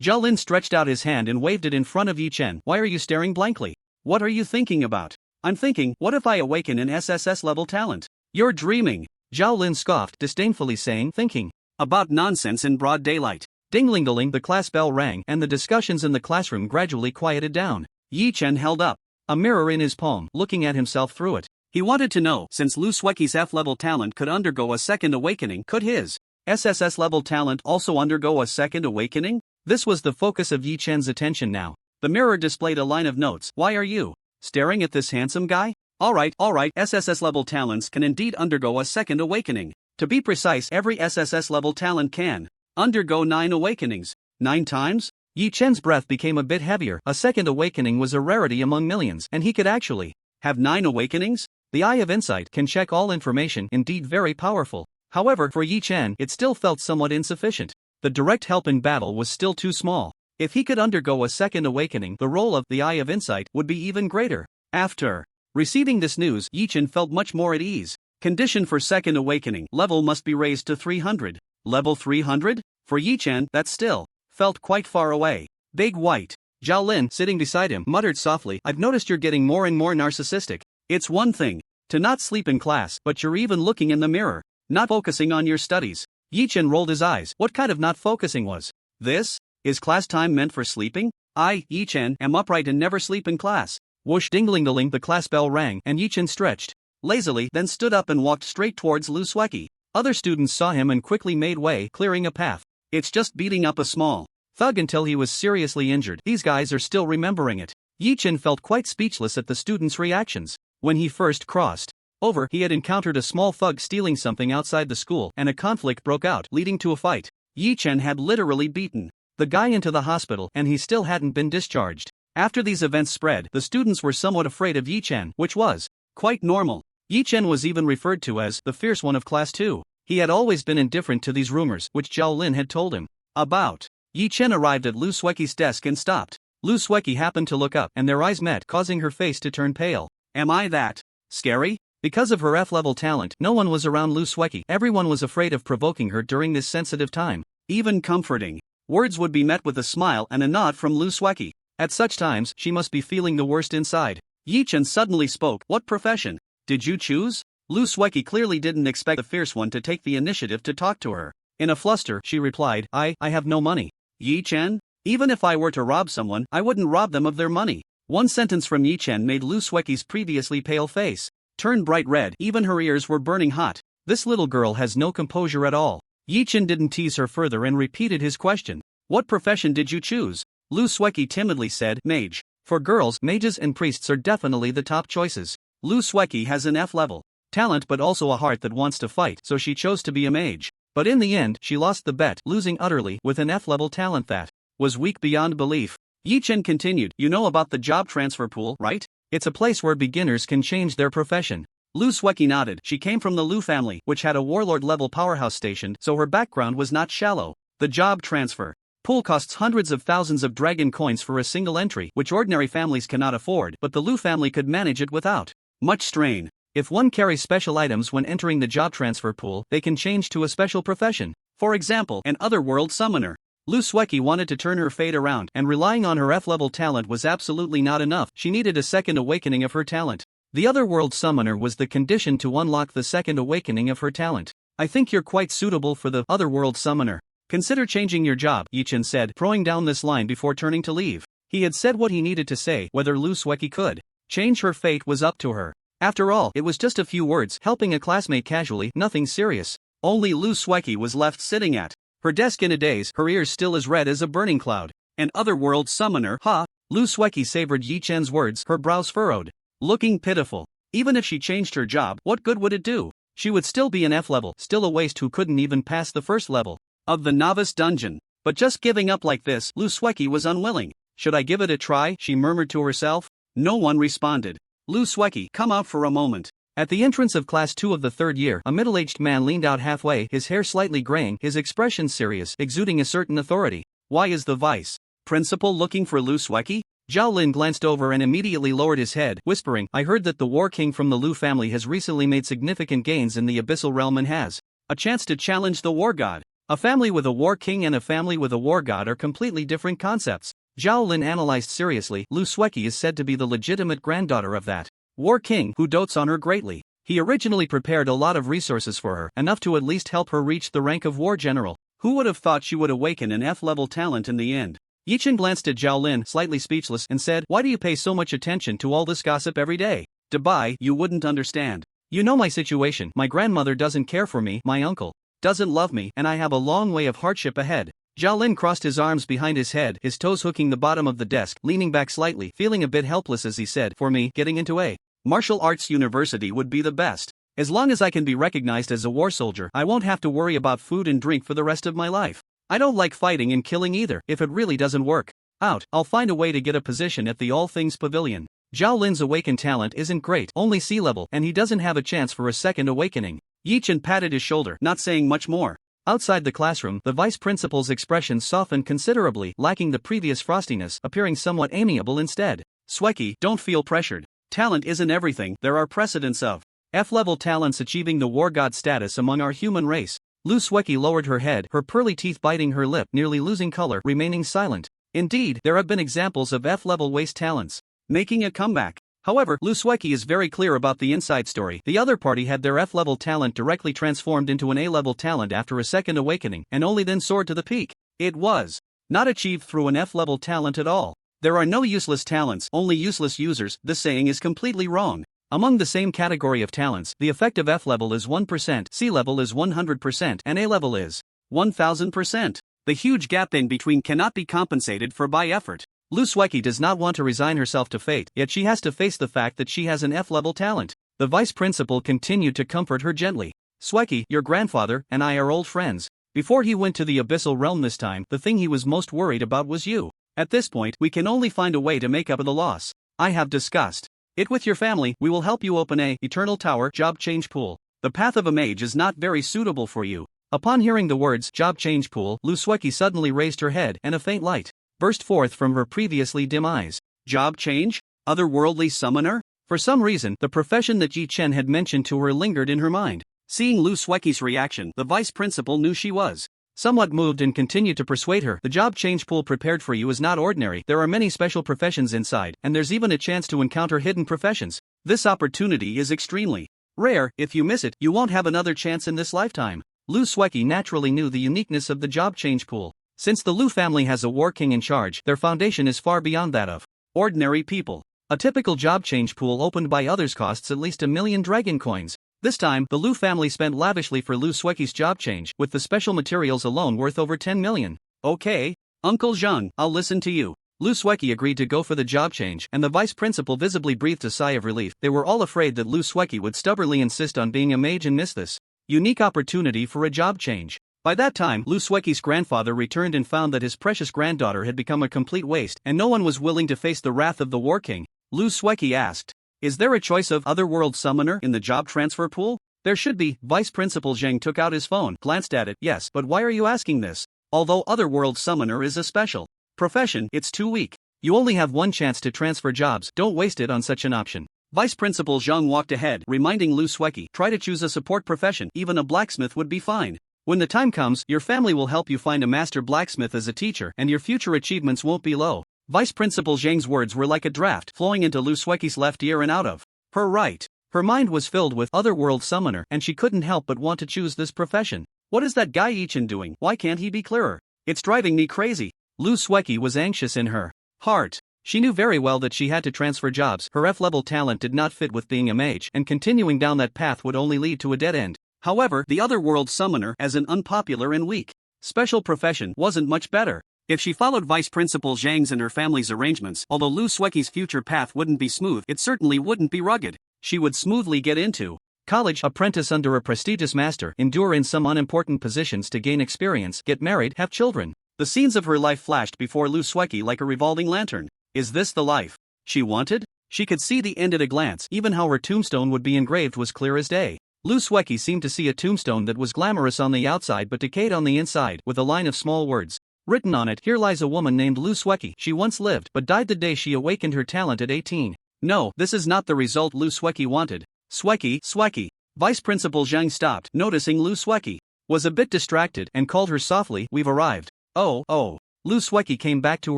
Zhao Lin stretched out his hand and waved it in front of Yi Chen. Why are you staring blankly? What are you thinking about? I'm thinking, what if I awaken an SSS level talent? You're dreaming. Zhao Lin scoffed, disdainfully saying, thinking about nonsense in broad daylight. Ding-ling-a-ling, the class bell rang, and the discussions in the classroom gradually quieted down. Yi Chen held up a mirror in his palm, looking at himself through it. He wanted to know, since Lu Sueki's F-level talent could undergo a second awakening, could his SSS level talent also undergo a second awakening? This was the focus of Yi Chen's attention now. The mirror displayed a line of notes. Why are you staring at this handsome guy? Alright, SSS level talents can indeed undergo a second awakening. To be precise, every SSS level talent can undergo 9 awakenings. 9 times? Yi Chen's breath became a bit heavier. A second awakening was a rarity among millions, and he could actually have 9 awakenings? The Eye of Insight can check all information, indeed very powerful. However, for Yi Chen, it still felt somewhat insufficient. The direct help in battle was still too small. If he could undergo a second awakening, the role of the Eye of Insight would be even greater. After receiving this news, Yichen felt much more at ease. Condition for second awakening, level must be raised to 300. Level 300? For Yichen, that still felt quite far away. Big White Zhao Lin, sitting beside him, muttered softly, "I've noticed you're getting more and more narcissistic. It's one thing to not sleep in class, but you're even looking in the mirror, not focusing on your studies." Yichen rolled his eyes. What kind of not focusing was this? Is class time meant for sleeping? I, Yichen, am upright and never sleep in class. Whoosh, ding-ling-a-ling, the class bell rang, and Yichen stretched lazily, then stood up and walked straight towards Luski. Other students saw him and quickly made way, clearing a path. It's just beating up a small thug until he was seriously injured. These guys are still remembering it. Yichen felt quite speechless at the students' reactions. When he first crossed over, he had encountered a small thug stealing something outside the school, and a conflict broke out, leading to a fight. Yichen had literally beaten the guy into the hospital, and he still hadn't been discharged. After these events spread, the students were somewhat afraid of Yichen, which was quite normal. Yichen was even referred to as the fierce one of class 2. He had always been indifferent to these rumors, which Zhao Lin had told him about. Yichen arrived at Luski's desk and stopped. Luski happened to look up, and their eyes met, causing her face to turn pale. Am I that scary? Because of her F-level talent, no one was around Luski. Everyone was afraid of provoking her during this sensitive time. Even comforting words would be met with a smile and a nod from Luski. At such times, she must be feeling the worst inside. Yichen suddenly spoke. What profession did you choose? Luski clearly didn't expect the fierce one to take the initiative to talk to her. In a fluster, she replied, I have no money. Yichen? Even if I were to rob someone, I wouldn't rob them of their money. One sentence from Yichen made Luski's previously pale face turn bright red. Even her ears were burning hot. This little girl has no composure at all. Yichen didn't tease her further and repeated his question. What profession did you choose? Luski timidly said, mage. For girls, mages and priests are definitely the top choices. Luski has an F-level talent but also a heart that wants to fight, so she chose to be a mage. But in the end, she lost the bet, losing utterly with an F-level talent that was weak beyond belief. Yichen continued, you know about the job transfer pool, right? It's a place where beginners can change their profession. Luski nodded. She came from the Lu family, which had a warlord-level powerhouse stationed, so her background was not shallow. The job transfer pool costs hundreds of thousands of dragon coins for a single entry, which ordinary families cannot afford, but the Lu family could manage it without much strain. If one carries special items when entering the job transfer pool, they can change to a special profession. For example, an otherworld summoner. Luski wanted to turn her fate around, and relying on her F-level talent was absolutely not enough. She needed a second awakening of her talent. The otherworld summoner was the condition to unlock the second awakening of her talent. I think you're quite suitable for the otherworld summoner. Consider changing your job, Yichen said, throwing down this line before turning to leave. He had said what he needed to say. Whether Luski could change her fate was up to her. After all, it was just a few words, helping a classmate casually, nothing serious. Only Luski was left sitting at her desk in a daze, her ears still as red as a burning cloud. An otherworld summoner, huh? Luski savored Yichen's words, her brows furrowed, looking pitiful. Even if she changed her job, what good would it do? She would still be an F-level, still a waste who couldn't even pass the first level of the novice dungeon. But just giving up like this, Luski was unwilling. Should I give it a try? She murmured to herself. No one responded. Luski, come out for a moment. At the entrance of class 2 of the third year, a middle-aged man leaned out halfway, his hair slightly graying, his expression serious, exuding a certain authority. Why is the vice principal looking for Luski? Zhao Lin glanced over and immediately lowered his head, whispering, I heard that the War King from the Lu family has recently made significant gains in the Abyssal Realm and has a chance to challenge the War God. A family with a War King and a family with a War God are completely different concepts. Zhao Lin analyzed seriously. Luski is said to be the legitimate granddaughter of that War King, who dotes on her greatly. He originally prepared a lot of resources for her, enough to at least help her reach the rank of War General. Who would have thought she would awaken an F-level talent in the end? Yichen glanced at Zhao Lin, slightly speechless, and said, why do you pay so much attention to all this gossip every day? Dubai, you wouldn't understand. You know my situation. My grandmother doesn't care for me, my uncle doesn't love me, and I have a long way of hardship ahead. Zhao Lin crossed his arms behind his head, his toes hooking the bottom of the desk, leaning back slightly, feeling a bit helpless as he said, for me, getting into a martial arts university would be the best. As long as I can be recognized as a war soldier, I won't have to worry about food and drink for the rest of my life. I don't like fighting and killing either. If it really doesn't work out, I'll find a way to get a position at the All Things Pavilion. Zhao Lin's awakened talent isn't great, only sea level, and he doesn't have a chance for a second awakening. Yichen patted his shoulder, not saying much more. Outside the classroom, the vice principal's expression softened considerably, lacking the previous frostiness, appearing somewhat amiable instead. Sweki, don't feel pressured. Talent isn't everything, there are precedents of F-level talents achieving the war god status among our human race. Lu Sweki lowered her head, her pearly teeth biting her lip, nearly losing color, remaining silent. Indeed, there have been examples of F-level waste talents making a comeback. However, Lu Sweki is very clear about the inside story. The other party had their F-level talent directly transformed into an A-level talent after a second awakening, and only then soared to the peak. It was not achieved through an F-level talent at all. There are no useless talents, only useless users. This saying is completely wrong. Among the same category of talents, the effective F-level is 1%, C-level is 100%, and A-level is 1000%. The huge gap in between cannot be compensated for by effort. Lu Sweki does not want to resign herself to fate, yet she has to face the fact that she has an F-level talent. The vice principal continued to comfort her gently. Sweki, your grandfather and I are old friends. Before he went to the abyssal realm this time, the thing he was most worried about was you. At this point, we can only find a way to make up for the loss. I have discussed it with your family. We will help you open a eternal tower job change pool. The path of a mage is not very suitable for you. Upon hearing the words job change pool, Lu Sweki suddenly raised her head, and a faint light burst forth from her previously dim eyes. Job change? Otherworldly summoner? For some reason, the profession that Yi Chen had mentioned to her lingered in her mind. Seeing Lu Sweki's reaction, the vice principal knew she was somewhat moved and continued to persuade her. The job change pool prepared for you is not ordinary. There are many special professions inside, and there's even a chance to encounter hidden professions. This opportunity is extremely rare. If you miss it, you won't have another chance in this lifetime. Lu Sweki naturally knew the uniqueness of the job change pool. Since the Lu family has a war king in charge, their foundation is far beyond that of ordinary people. A typical job change pool opened by others costs at least 1 million dragon coins. This time, the Lu family spent lavishly for Lu Sweki's job change, with the special materials alone worth over 10 million. Okay, Uncle Zhang, I'll listen to you. Lu Sweki agreed to go for the job change, and the vice principal visibly breathed a sigh of relief. They were all afraid that Lu Sweki would stubbornly insist on being a mage and miss this unique opportunity for a job change. By that time, Lu Sweki's grandfather returned and found that his precious granddaughter had become a complete waste, and no one was willing to face the wrath of the War King. Lu Sweki asked, "Is there a choice of otherworld summoner in the job transfer pool?" "There should be." Vice Principal Zheng took out his phone, glanced at it. "Yes, but why are you asking this? Although otherworld summoner is a special profession, it's too weak. You only have one chance to transfer jobs. Don't waste it on such an option." Vice Principal Zheng walked ahead, reminding Lu Sweki, "Try to choose a support profession. Even a blacksmith would be fine. When the time comes, your family will help you find a master blacksmith as a teacher, and your future achievements won't be low." Vice Principal Zheng's words were like a draft flowing into Lu Sweki's left ear and out of her right. Her mind was filled with otherworld summoner, and she couldn't help but want to choose this profession. What is that guy Yichen doing? Why can't he be clearer? It's driving me crazy. Lu Sweki was anxious in her heart. She knew very well that she had to transfer jobs. Her F-level talent did not fit with being a mage, and continuing down that path would only lead to a dead end. However, the otherworld summoner, as an unpopular and weak special profession, wasn't much better. If she followed Vice Principal Zhang's and her family's arrangements, although Lu Sweki's future path wouldn't be smooth, it certainly wouldn't be rugged. She would smoothly get into college, apprentice under a prestigious master, endure in some unimportant positions to gain experience, get married, have children. The scenes of her life flashed before Lu Sweki like a revolving lantern. Is this the life she wanted? She could see the end at a glance. Even how her tombstone would be engraved was clear as day. Lu Sweki seemed to see a tombstone that was glamorous on the outside but decayed on the inside, with a line of small words written on it. "Here lies a woman named Lu Sweki. She once lived, but died the day she awakened her talent at 18. No, this is not the result Lu Sweki wanted." Sweki. Vice Principal Zhang stopped, noticing Lu Sweki was a bit distracted, and called her softly, "We've arrived." Oh. Lu Sweki came back to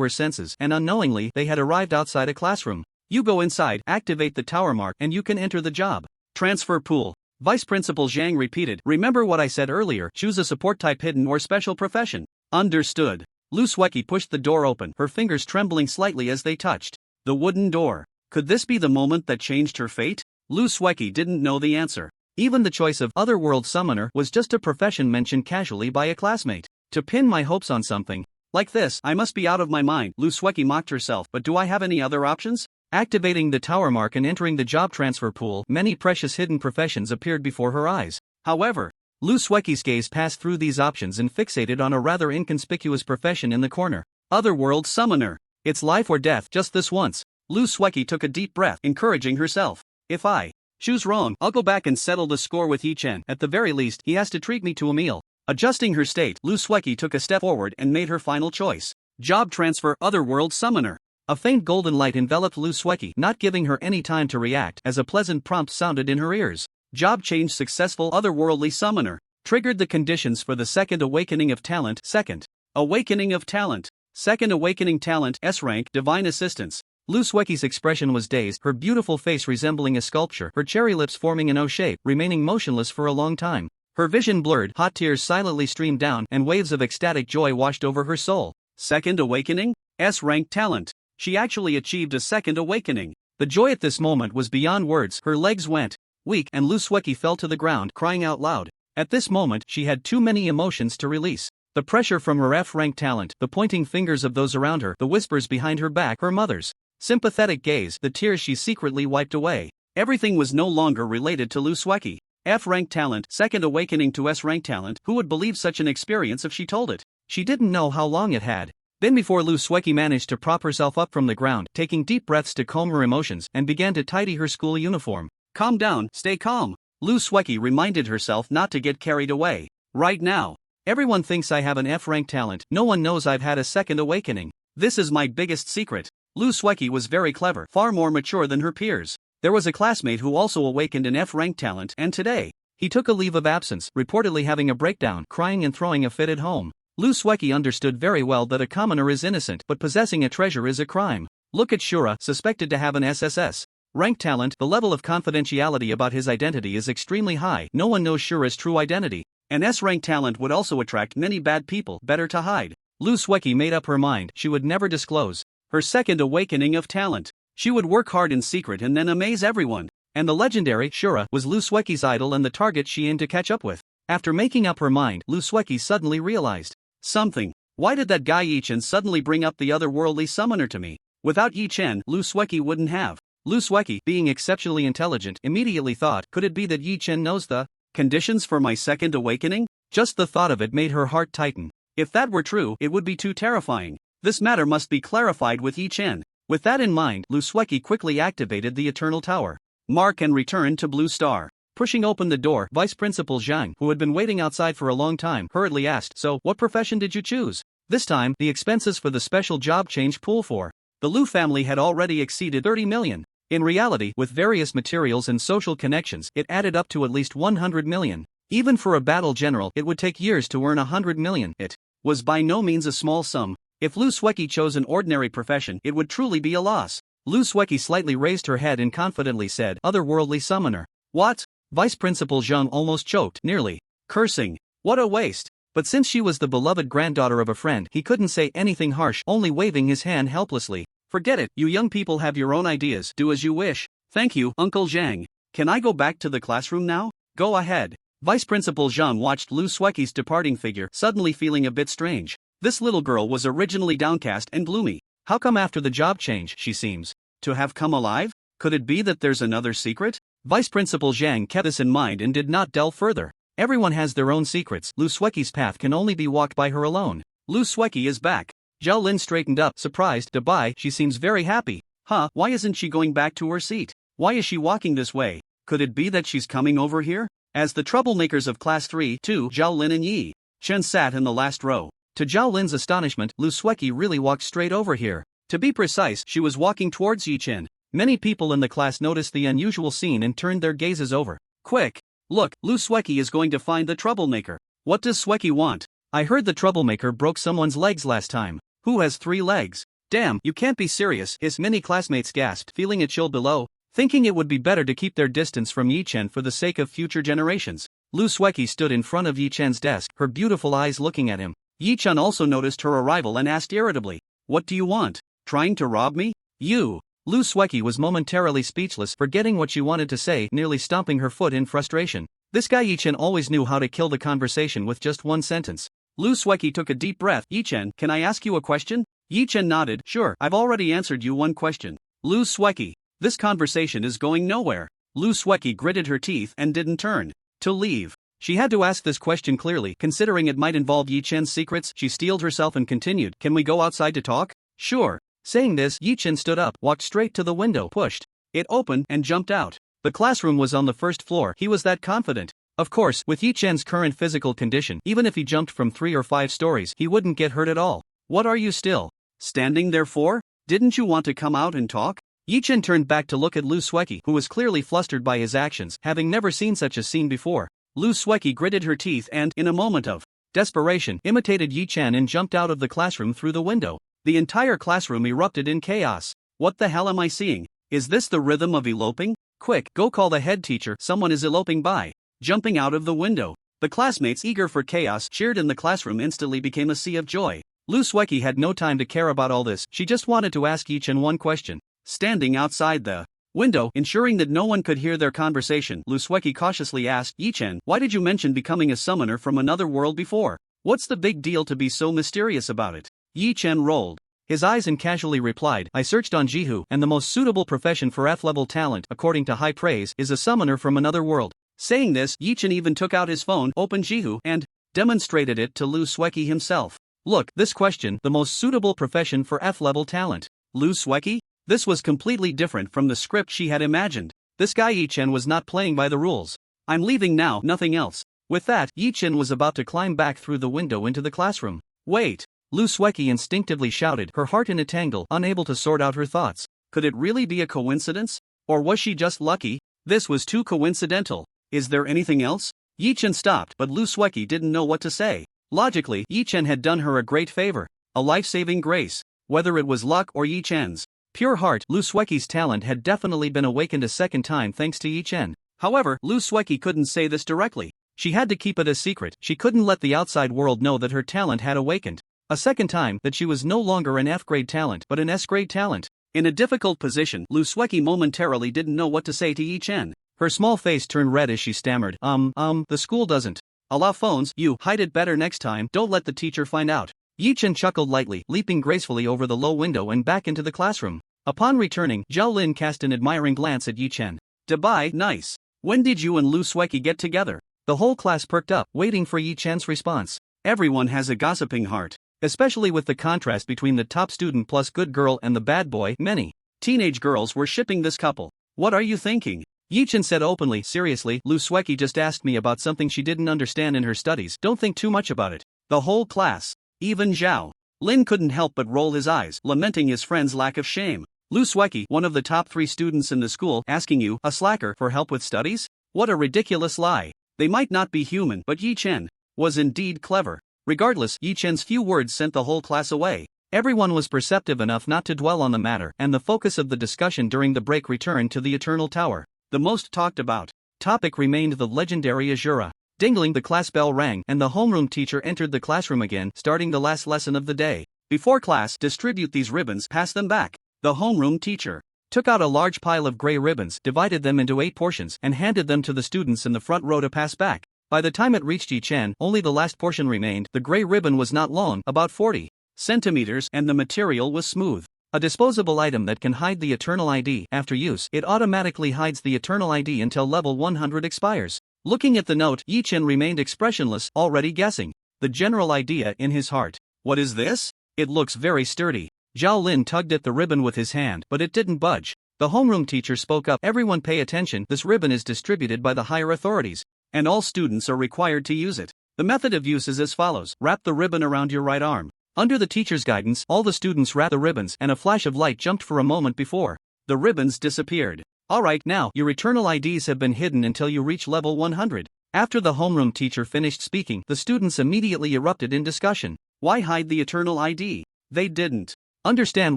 her senses, and unknowingly, they had arrived outside a classroom. "You go inside, activate the tower mark, and you can enter the job transfer pool." Vice Principal Zhang repeated, "Remember what I said earlier, choose a support type, hidden or special profession." Understood. Lu Sweki pushed the door open, her fingers trembling slightly as they touched the wooden door. Could this be the moment that changed her fate? Lu Sweki didn't know the answer. Even the choice of otherworld summoner was just a profession mentioned casually by a classmate. To pin my hopes on something like this, I must be out of my mind. Lu Sweki mocked herself, but do I have any other options? Activating the tower mark and entering the job transfer pool, many precious hidden professions appeared before her eyes. However, Lu Sweki's gaze passed through these options and fixated on a rather inconspicuous profession in the corner. Otherworld summoner. It's life or death, just this once. Lu Sweki took a deep breath, encouraging herself. If I choose wrong, I'll go back and settle the score with Yi Chen. At the very least, he has to treat me to a meal. Adjusting her state, Luski took a step forward and made her final choice. Job transfer, Otherworld Summoner. A faint golden light enveloped Luski, not giving her any time to react as a pleasant prompt sounded in her ears. Job change successful, Otherworldly Summoner. Triggered the conditions for the second awakening of talent. Second awakening of talent. Second awakening talent, S rank, Divine Assistance. Luski's expression was dazed, her beautiful face resembling a sculpture, her cherry lips forming an O shape, remaining motionless for a long time. Her vision blurred, hot tears silently streamed down, and waves of ecstatic joy washed over her soul. Second awakening? S rank talent. She actually achieved a second awakening. The joy at this moment was beyond words. Her legs went weak, and Luski fell to the ground, crying out loud. At this moment, she had too many emotions to release. The pressure from her F-rank talent, the pointing fingers of those around her, the whispers behind her back, her mother's sympathetic gaze, the tears she secretly wiped away. Everything was no longer related to Luski. F-rank talent, second awakening to S-rank talent. Who would believe such an experience if she told it? She didn't know how long it had been before Luski managed to prop herself up from the ground, taking deep breaths to calm her emotions, and began to tidy her school uniform. Calm down, stay calm. Luski reminded herself not to get carried away. Right now, everyone thinks I have an F-rank talent. No one knows I've had a second awakening. This is my biggest secret. Luski was very clever, far more mature than her peers. There was a classmate who also awakened an F-rank talent, and today, he took a leave of absence, reportedly having a breakdown, crying and throwing a fit at home. Luski understood very well that a commoner is innocent, but possessing a treasure is a crime. Look at Shura, suspected to have an SSS rank talent. The level of confidentiality about his identity is extremely high. No one knows Shura's true identity. An S-rank talent would also attract many bad people, better to hide. Luski made up her mind, she would never disclose her second awakening of talent. She would work hard in secret and then amaze everyone. And the legendary Shura was Luski's idol and the target she aimed to catch up with. After making up her mind, Luski suddenly realized something. Why did that guy Yi-chen suddenly bring up the otherworldly summoner to me? Without Yi-chen, Luski wouldn't have. Luski, being exceptionally intelligent, immediately thought, could it be that Yi-chen knows the conditions for my second awakening? Just the thought of it made her heart tighten. If that were true, it would be too terrifying. This matter must be clarified with Yi-chen. With that in mind, Luski quickly activated the Eternal Tower. Mark and returned to Blue Star. Pushing open the door, Vice Principal Zhang, who had been waiting outside for a long time, hurriedly asked, "So, what profession did you choose?" This time, the expenses for the special job change pool for the Lu family had already exceeded 30 million. In reality, with various materials and social connections, it added up to at least 100 million. Even for a battle general, it would take years to earn 100 million. It was by no means a small sum. If Luski chose an ordinary profession, it would truly be a loss. Luski slightly raised her head and confidently said, "Otherworldly Summoner." What? Vice Principal Zhang almost choked, nearly cursing. What a waste. But since she was the beloved granddaughter of a friend, he couldn't say anything harsh, only waving his hand helplessly. "Forget it, you young people have your own ideas, do as you wish." "Thank you, Uncle Zhang. Can I go back to the classroom now?" "Go ahead." Vice Principal Zhang watched Luski's departing figure, suddenly feeling a bit strange. This little girl was originally downcast and gloomy. How come after the job change she seems to have come alive? Could it be that there's another secret? Vice Principal Zhang kept this in mind and did not delve further. Everyone has their own secrets. Luski's path can only be walked by her alone. Luski is back. Zhao Lin straightened up, surprised. Goodbye, she seems very happy. Huh, why isn't she going back to her seat? Why is she walking this way? Could it be that she's coming over here? As the troublemakers of Class 3-2, Zhao Lin and Yi Chen sat in the last row. To Zhao Lin's astonishment, Luski really walked straight over here. To be precise, she was walking towards Yi Chen. Many people in the class noticed the unusual scene and turned their gazes over. Quick! Look, Luski is going to find the troublemaker. What does Sueki want? I heard the troublemaker broke someone's legs last time. Who has 3 legs? Damn, you can't be serious, his many classmates gasped, feeling a chill below, thinking it would be better to keep their distance from Yi Chen for the sake of future generations. Luski stood in front of Yi Chen's desk, her beautiful eyes looking at him. Yi Chen also noticed her arrival and asked irritably, "What do you want? Trying to rob me? You?" Luski was momentarily speechless, forgetting what she wanted to say, nearly stomping her foot in frustration. This guy Yi Chen always knew how to kill the conversation with just one sentence. Luski took a deep breath. "Yi Chen, can I ask you a question?" Yi Chen nodded. "Sure, I've already answered you one question." Luski, this conversation is going nowhere. Luski gritted her teeth and didn't turn to leave. She had to ask this question clearly, considering it might involve Yi Chen's secrets. She steeled herself and continued, "Can we go outside to talk?" "Sure." Saying this, Yi Chen stood up, walked straight to the window, pushed it open, and jumped out. The classroom was on the first floor. He was that confident. Of course, with Yi Chen's current physical condition, even if he jumped from 3 or 5 stories, he wouldn't get hurt at all. What are you still standing there for? Didn't you want to come out and talk? Yi Chen turned back to look at Lu Sueki, who was clearly flustered by his actions, having never seen such a scene before. Lu Sueki gritted her teeth and, in a moment of desperation, imitated Yi Chen and jumped out of the classroom through the window. The entire classroom erupted in chaos. What the hell am I seeing? Is this the rhythm of eloping? Quick, go call the head teacher, someone is eloping by. Jumping out of the window. The classmates, eager for chaos, cheered and the classroom instantly became a sea of joy. Lu Sueki had no time to care about all this, she just wanted to ask Yi Chen one question. Standing outside the window, ensuring that no one could hear their conversation, Lu Sueki cautiously asked, Yi Chen, why did you mention becoming a summoner from another world before? What's the big deal to be so mysterious about it? Yi Chen rolled his eyes and casually replied, I searched on Jihu, and the most suitable profession for F-level talent, according to high praise, is a summoner from another world. Saying this, Yi Chen even took out his phone, opened Jihu, and demonstrated it to Lu Sueki himself. Look, this question, the most suitable profession for F-level talent. Lu Sueki? This was completely different from the script she had imagined. This guy Yi Chen was not playing by the rules. I'm leaving now, nothing else. With that, Yi Chen was about to climb back through the window into the classroom. Wait! Lu Sueki instinctively shouted, her heart in a tangle, unable to sort out her thoughts. Could it really be a coincidence? Or was she just lucky? This was too coincidental. Is there anything else? Yi Chen stopped, but Lu Sueki didn't know what to say. Logically, Yi Chen had done her a great favor, a life-saving grace. Whether it was luck or Yi Chen's pure heart, Lu Sueki's talent had definitely been awakened a second time thanks to Yi Chen. However, Lu Sueki couldn't say this directly. She had to keep it a secret. She couldn't let the outside world know that her talent had awakened a second time, that she was no longer an F-grade talent but an S-grade talent. In a difficult position, Lu Sueki momentarily didn't know what to say to Yi Chen. Her small face turned red as she stammered, the school doesn't allow phones, you hide it better next time, don't let the teacher find out. Yi Chen chuckled lightly, leaping gracefully over the low window and back into the classroom. Upon returning, Zhao Lin cast an admiring glance at Yi Chen. Dubai, nice. When did you and Lu Sueki get together? The whole class perked up, waiting for Yi Chen's response. Everyone has a gossiping heart. Especially with the contrast between the top student plus good girl and the bad boy, many teenage girls were shipping this couple. What are you thinking? Yi Chen said openly, seriously, Lu Sueki just asked me about something she didn't understand in her studies, don't think too much about it. The whole class, even Zhao Lin couldn't help but roll his eyes, lamenting his friend's lack of shame. Lu Sueki, one of the top 3 students in the school, asking you, a slacker, for help with studies? What a ridiculous lie. They might not be human, but Yi Chen was indeed clever. Regardless, Yi Chen's few words sent the whole class away. Everyone was perceptive enough not to dwell on the matter, and the focus of the discussion during the break returned to the Eternal Tower. The most talked about topic remained the legendary Azura. Dingling, the class bell rang, and the homeroom teacher entered the classroom again, starting the last lesson of the day. Before class, distribute these ribbons, pass them back. The homeroom teacher took out a large pile of gray ribbons, divided them into 8 portions, and handed them to the students in the front row to pass back. By the time it reached Yi Chen, only the last portion remained. The gray ribbon was not long, about 40 centimeters, and the material was smooth. A disposable item that can hide the Eternal ID. After use, it automatically hides the Eternal ID until level 100 expires. Looking at the note, Yi Chen remained expressionless, already guessing the general idea in his heart. What is this? It looks very sturdy. Zhao Lin tugged at the ribbon with his hand, but it didn't budge. The homeroom teacher spoke up, everyone pay attention, this ribbon is distributed by the higher authorities, and all students are required to use it. The method of use is as follows. Wrap the ribbon around your right arm. Under the teacher's guidance, all the students wrapped the ribbons, and a flash of light jumped for a moment before the ribbons disappeared. Alright, now, your Eternal IDs have been hidden until you reach level 100. After the homeroom teacher finished speaking, the students immediately erupted in discussion. Why hide the Eternal ID? They didn't understand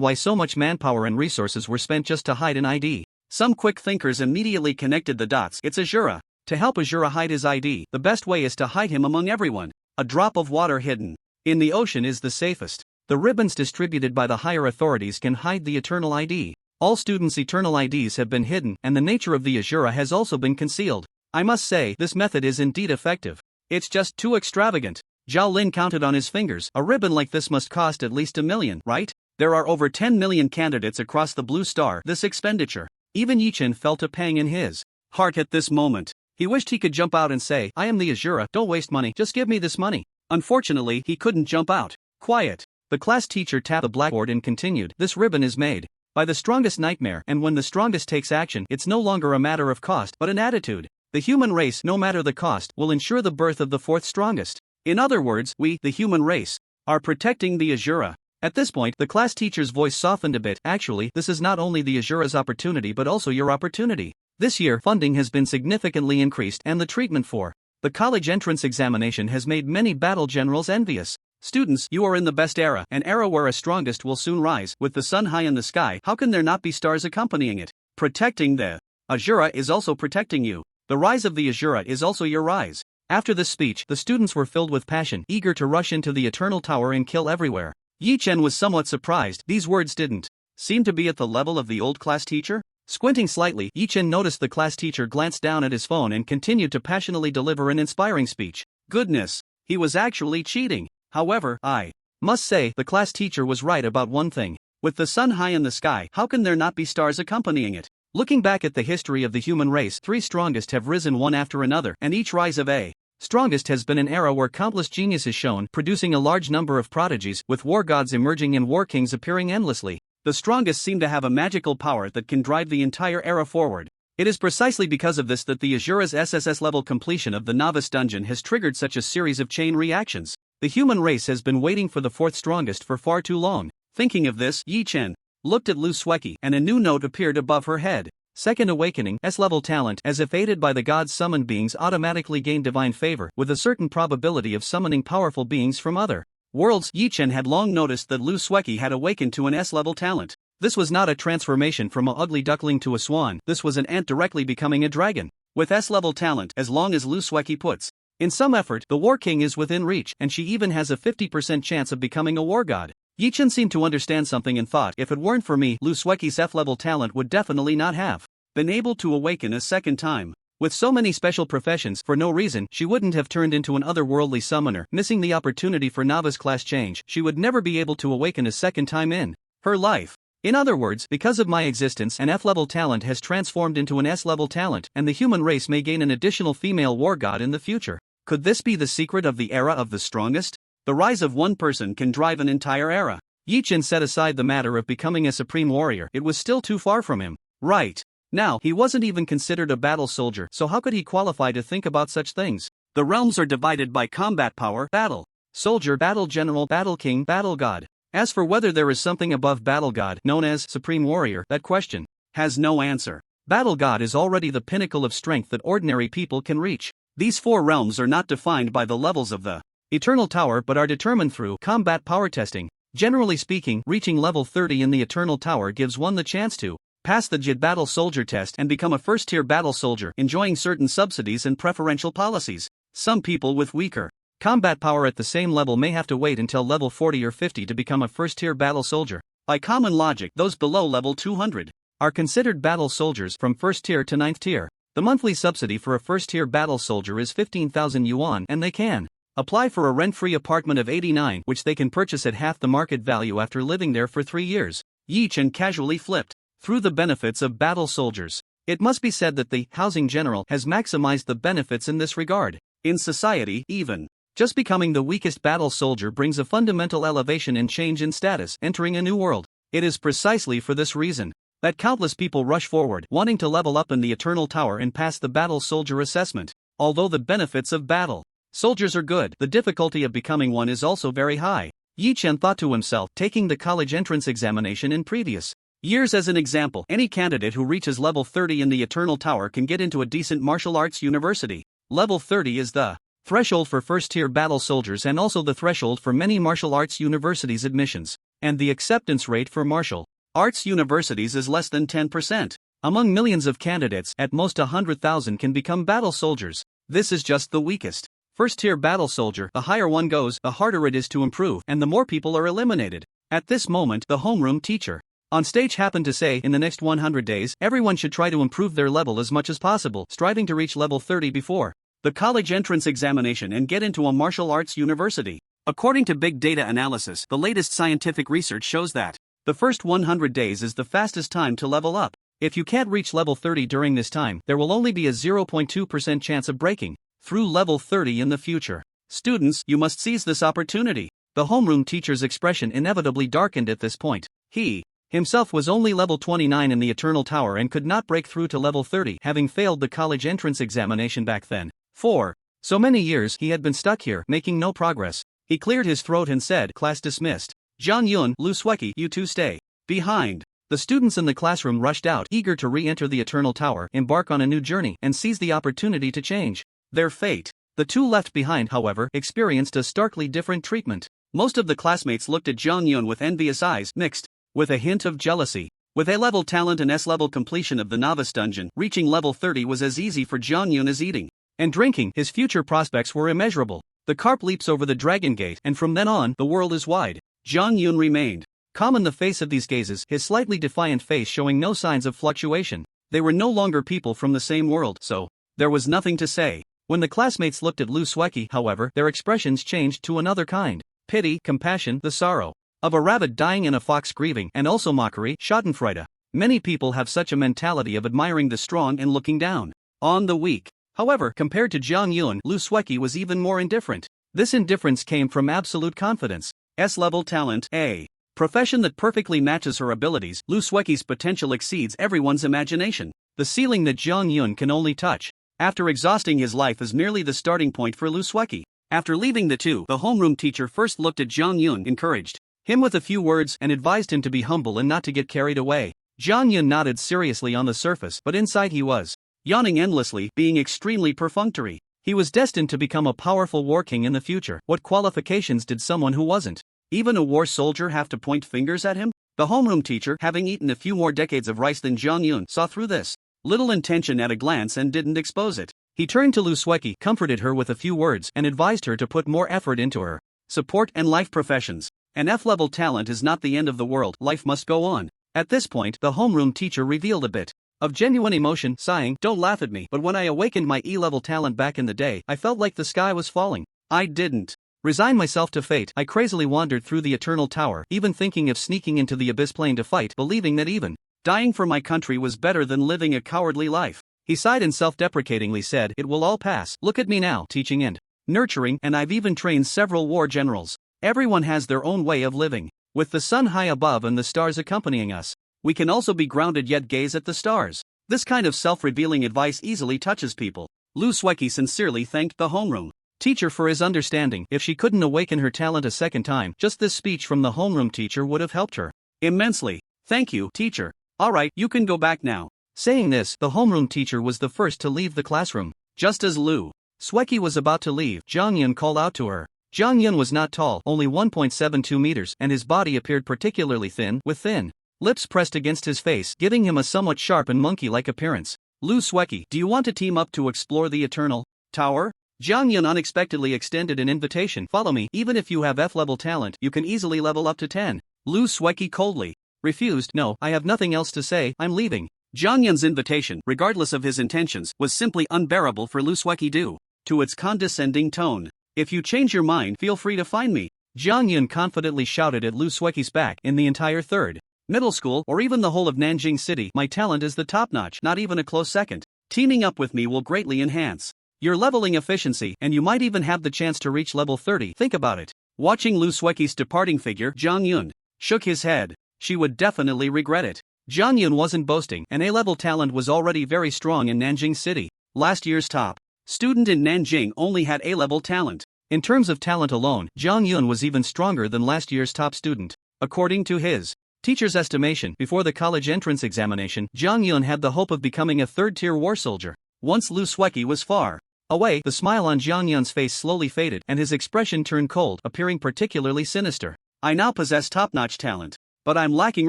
why so much manpower and resources were spent just to hide an ID. Some quick thinkers immediately connected the dots. It's Azura. To help Azura hide his ID, the best way is to hide him among everyone. A drop of water hidden in the ocean is the safest. The ribbons distributed by the higher authorities can hide the Eternal ID. All students' Eternal IDs have been hidden, and the nature of the Azura has also been concealed. I must say, this method is indeed effective. It's just too extravagant. Zhao Lin counted on his fingers. A ribbon like this must cost at least $1 million, right? There are over 10 million candidates across the Blue Star. This expenditure. Even Yi Chen felt a pang in his heart at this moment. He wished he could jump out and say, I am the Azura, don't waste money, just give me this money. Unfortunately, he couldn't jump out. Quiet. The class teacher tapped the blackboard and continued, this ribbon is made by the strongest nightmare, and when the strongest takes action, it's no longer a matter of cost but an attitude. The human race, no matter the cost, will ensure the birth of the fourth strongest. In other words, we, the human race, are protecting the Azura. At this point, the class teacher's voice softened a bit. Actually, this is not only the Azura's opportunity but also your opportunity. This year, funding has been significantly increased and the treatment for the college entrance examination has made many battle generals envious. Students, you are in the best era, an era where a strongest will soon rise. With the sun high in the sky, how can there not be stars accompanying it? Protecting the Azura is also protecting you. The rise of the Azura is also your rise. After this speech, the students were filled with passion, eager to rush into the Eternal Tower and kill everywhere. Yi Chen was somewhat surprised. These words didn't seem to be at the level of the old class teacher. Squinting slightly, Yi Chen noticed the class teacher glanced down at his phone and continued to passionately deliver an inspiring speech. Goodness, he was actually cheating. However, I must say, the class teacher was right about one thing. With the sun high in the sky, how can there not be stars accompanying it? Looking back at the history of the human race, 3 strongest have risen one after another, and each rise of a strongest has been an era where countless geniuses shone, producing a large number of prodigies, with war gods emerging and war kings appearing endlessly. The strongest seem to have a magical power that can drive the entire era forward. It is precisely because of this that the Azura's SSS level completion of the novice dungeon has triggered such a series of chain reactions. The human race has been waiting for the fourth strongest for far too long. Thinking of this, Yi Chen looked at Luski, and a new note appeared above her head. Second awakening, S-level talent, as if aided by the gods, summoned beings automatically gain divine favor, with a certain probability of summoning powerful beings from other worlds. Yi Chen had long noticed that Luski had awakened to an S-level talent. This was not a transformation from a ugly duckling to a swan, this was an ant directly becoming a dragon. With S-level talent, as long as Luski puts in some effort, the War King is within reach, and she even has a 50% chance of becoming a war god. Yi Chen seemed to understand something and thought, if it weren't for me, Luski's F-level talent would definitely not have been able to awaken a second time. With so many special professions, for no reason, she wouldn't have turned into an otherworldly summoner. Missing the opportunity for novice class change, she would never be able to awaken a second time in her life. In other words, because of my existence, an F-level talent has transformed into an S-level talent, and the human race may gain an additional female war god in the future. Could this be the secret of the era of the strongest? The rise of one person can drive an entire era. Yi Chen set aside the matter of becoming a supreme warrior, it was still too far from him. Right now, he wasn't even considered a battle soldier, so how could he qualify to think about such things? The realms are divided by combat power, battle soldier, battle general, battle king, battle god. As for whether there is something above battle god, known as supreme warrior, that question has no answer. Battle god is already the pinnacle of strength that ordinary people can reach. These 4 realms are not defined by the levels of the Eternal Tower but are determined through combat power testing. Generally speaking, reaching level 30 in the Eternal Tower gives one the chance to pass the JID battle soldier test and become a first-tier battle soldier, enjoying certain subsidies and preferential policies. Some people with weaker combat power at the same level may have to wait until level 40 or 50 to become a first-tier battle soldier. By common logic, those below level 200 are considered battle soldiers from 1st tier to 9th tier. The monthly subsidy for a first-tier battle soldier is 15,000 yuan, and they can apply for a rent-free apartment of 89, which they can purchase at half the market value after living there for 3 years. Yi Chen casually flipped through the benefits of battle soldiers. It must be said that the housing general has maximized the benefits in this regard. In society, even just becoming the weakest battle soldier brings a fundamental elevation and change in status, entering a new world. It is precisely for this reason that countless people rush forward, wanting to level up in the Eternal Tower and pass the battle soldier assessment. Although the benefits of battle soldiers are good, the difficulty of becoming one is also very high. Yi Chen thought to himself, taking the college entrance examination in previous years as an example, any candidate who reaches level 30 in the Eternal Tower can get into a decent martial arts university. Level 30 is the threshold for first-tier battle soldiers and also the threshold for many martial arts universities admissions, and the acceptance rate for martial arts universities is less than 10%. Among millions of candidates, at most 100,000 can become battle soldiers. This is just the weakest first-tier battle soldier. The higher one goes, the harder it is to improve, and the more people are eliminated. At this moment, the homeroom teacher on stage happened to say, in the next 100 days, everyone should try to improve their level as much as possible, striving to reach level 30 before the college entrance examination and get into a martial arts university. According to big data analysis, the latest scientific research shows that the first 100 days is the fastest time to level up. If you can't reach level 30 during this time, there will only be a 0.2% chance of breaking through level 30 in the future. Students, you must seize this opportunity. The homeroom teacher's expression inevitably darkened at this point. He Himself was only level 29 in the Eternal Tower and could not break through to level 30, having failed the college entrance examination back then. For so many years he had been stuck here, making no progress. He cleared his throat and said, "Class dismissed. John Yun, Luski, you two stay behind." The students in the classroom rushed out, eager to re-enter the Eternal Tower, embark on a new journey, and seize the opportunity to change their fate. The two left behind, however, experienced a starkly different treatment. Most of the classmates looked at John Yun with envious eyes, mixed with a hint of jealousy. With A-level talent and S-level completion of the novice dungeon, reaching level 30 was as easy for John Yun as eating and drinking. His future prospects were immeasurable. The carp leaps over the dragon gate, and from then on, the world is wide. John Yun remained calm in the face of these gazes, his slightly defiant face showing no signs of fluctuation. They were no longer people from the same world, so there was nothing to say. When the classmates looked at Luski, however, their expressions changed to another kind: pity, compassion, the sorrow of a rabbit dying and a fox grieving, and also mockery, schadenfreude. Many people have such a mentality of admiring the strong and looking down on the weak. However, compared to John Yun, Luski was even more indifferent. This indifference came from absolute confidence. S-level talent, a profession that perfectly matches her abilities. Luski's potential exceeds everyone's imagination. The ceiling that John Yun can only touch after exhausting his life is merely the starting point for Luski. After leaving the two, the homeroom teacher first looked at John Yun, encouraged him with a few words, and advised him to be humble and not to get carried away. John Yun nodded seriously on the surface, but inside he was yawning endlessly, being extremely perfunctory. He was destined to become a powerful war king in the future. What qualifications did someone who wasn't even a war soldier have to point fingers at him? The homeroom teacher, having eaten a few more decades of rice than John Yun, saw through this little intention at a glance and didn't expose it. He turned to Luski, comforted her with a few words, and advised her to put more effort into her support and life professions. An F-level talent is not the end of the world, life must go on. At this point, the homeroom teacher revealed a bit of genuine emotion, sighing, "Don't laugh at me, but when I awakened my E-level talent back in the day, I felt like the sky was falling. I didn't resign myself to fate. I crazily wandered through the Eternal Tower, even thinking of sneaking into the Abyss Plane to fight, believing that even dying for my country was better than living a cowardly life." He sighed and self-deprecatingly said, "It will all pass. Look at me now, teaching and nurturing, and I've even trained several war generals. Everyone has their own way of living. With the sun high above and the stars accompanying us, we can also be grounded yet gaze at the stars." This kind of self-revealing advice easily touches people. Luski sincerely thanked the homeroom teacher for his understanding. If she couldn't awaken her talent a second time, just this speech from the homeroom teacher would have helped her immensely. "Thank you, teacher. Alright, you can go back now." Saying this, the homeroom teacher was the first to leave the classroom. Just as Luski was about to leave, John Yun called out to her. John Yun was not tall, only 1.72 meters, and his body appeared particularly thin, with thin lips pressed against his face, giving him a somewhat sharp and monkey-like appearance. "Luski, do you want to team up to explore the Eternal Tower?" John Yun unexpectedly extended an invitation. "Follow me. Even if you have F-level talent, you can easily level up to 10. Luski coldly refused. "No, I have nothing else to say, I'm leaving." John Yun's invitation, regardless of his intentions, was simply unbearable for Luski due to its condescending tone. "If you change your mind, feel free to find me," John Yun confidently shouted at Luski's back. "In the entire third middle school, or even the whole of Nanjing City, my talent is the top-notch, not even a close second. Teaming up with me will greatly enhance your leveling efficiency, and you might even have the chance to reach level 30. Think about it." Watching Luski's departing figure, John Yun shook his head. She would definitely regret it. John Yun wasn't boasting. An A-level talent was already very strong in Nanjing City. Last year's top student in Nanjing only had A-level talent. In terms of talent alone, John Yun was even stronger than last year's top student. According to his teacher's estimation, before the college entrance examination, John Yun had the hope of becoming a third-tier war soldier. Once Luski was far away, the smile on John Yun's face slowly faded, and his expression turned cold, appearing particularly sinister. "I now possess top-notch talent, but I'm lacking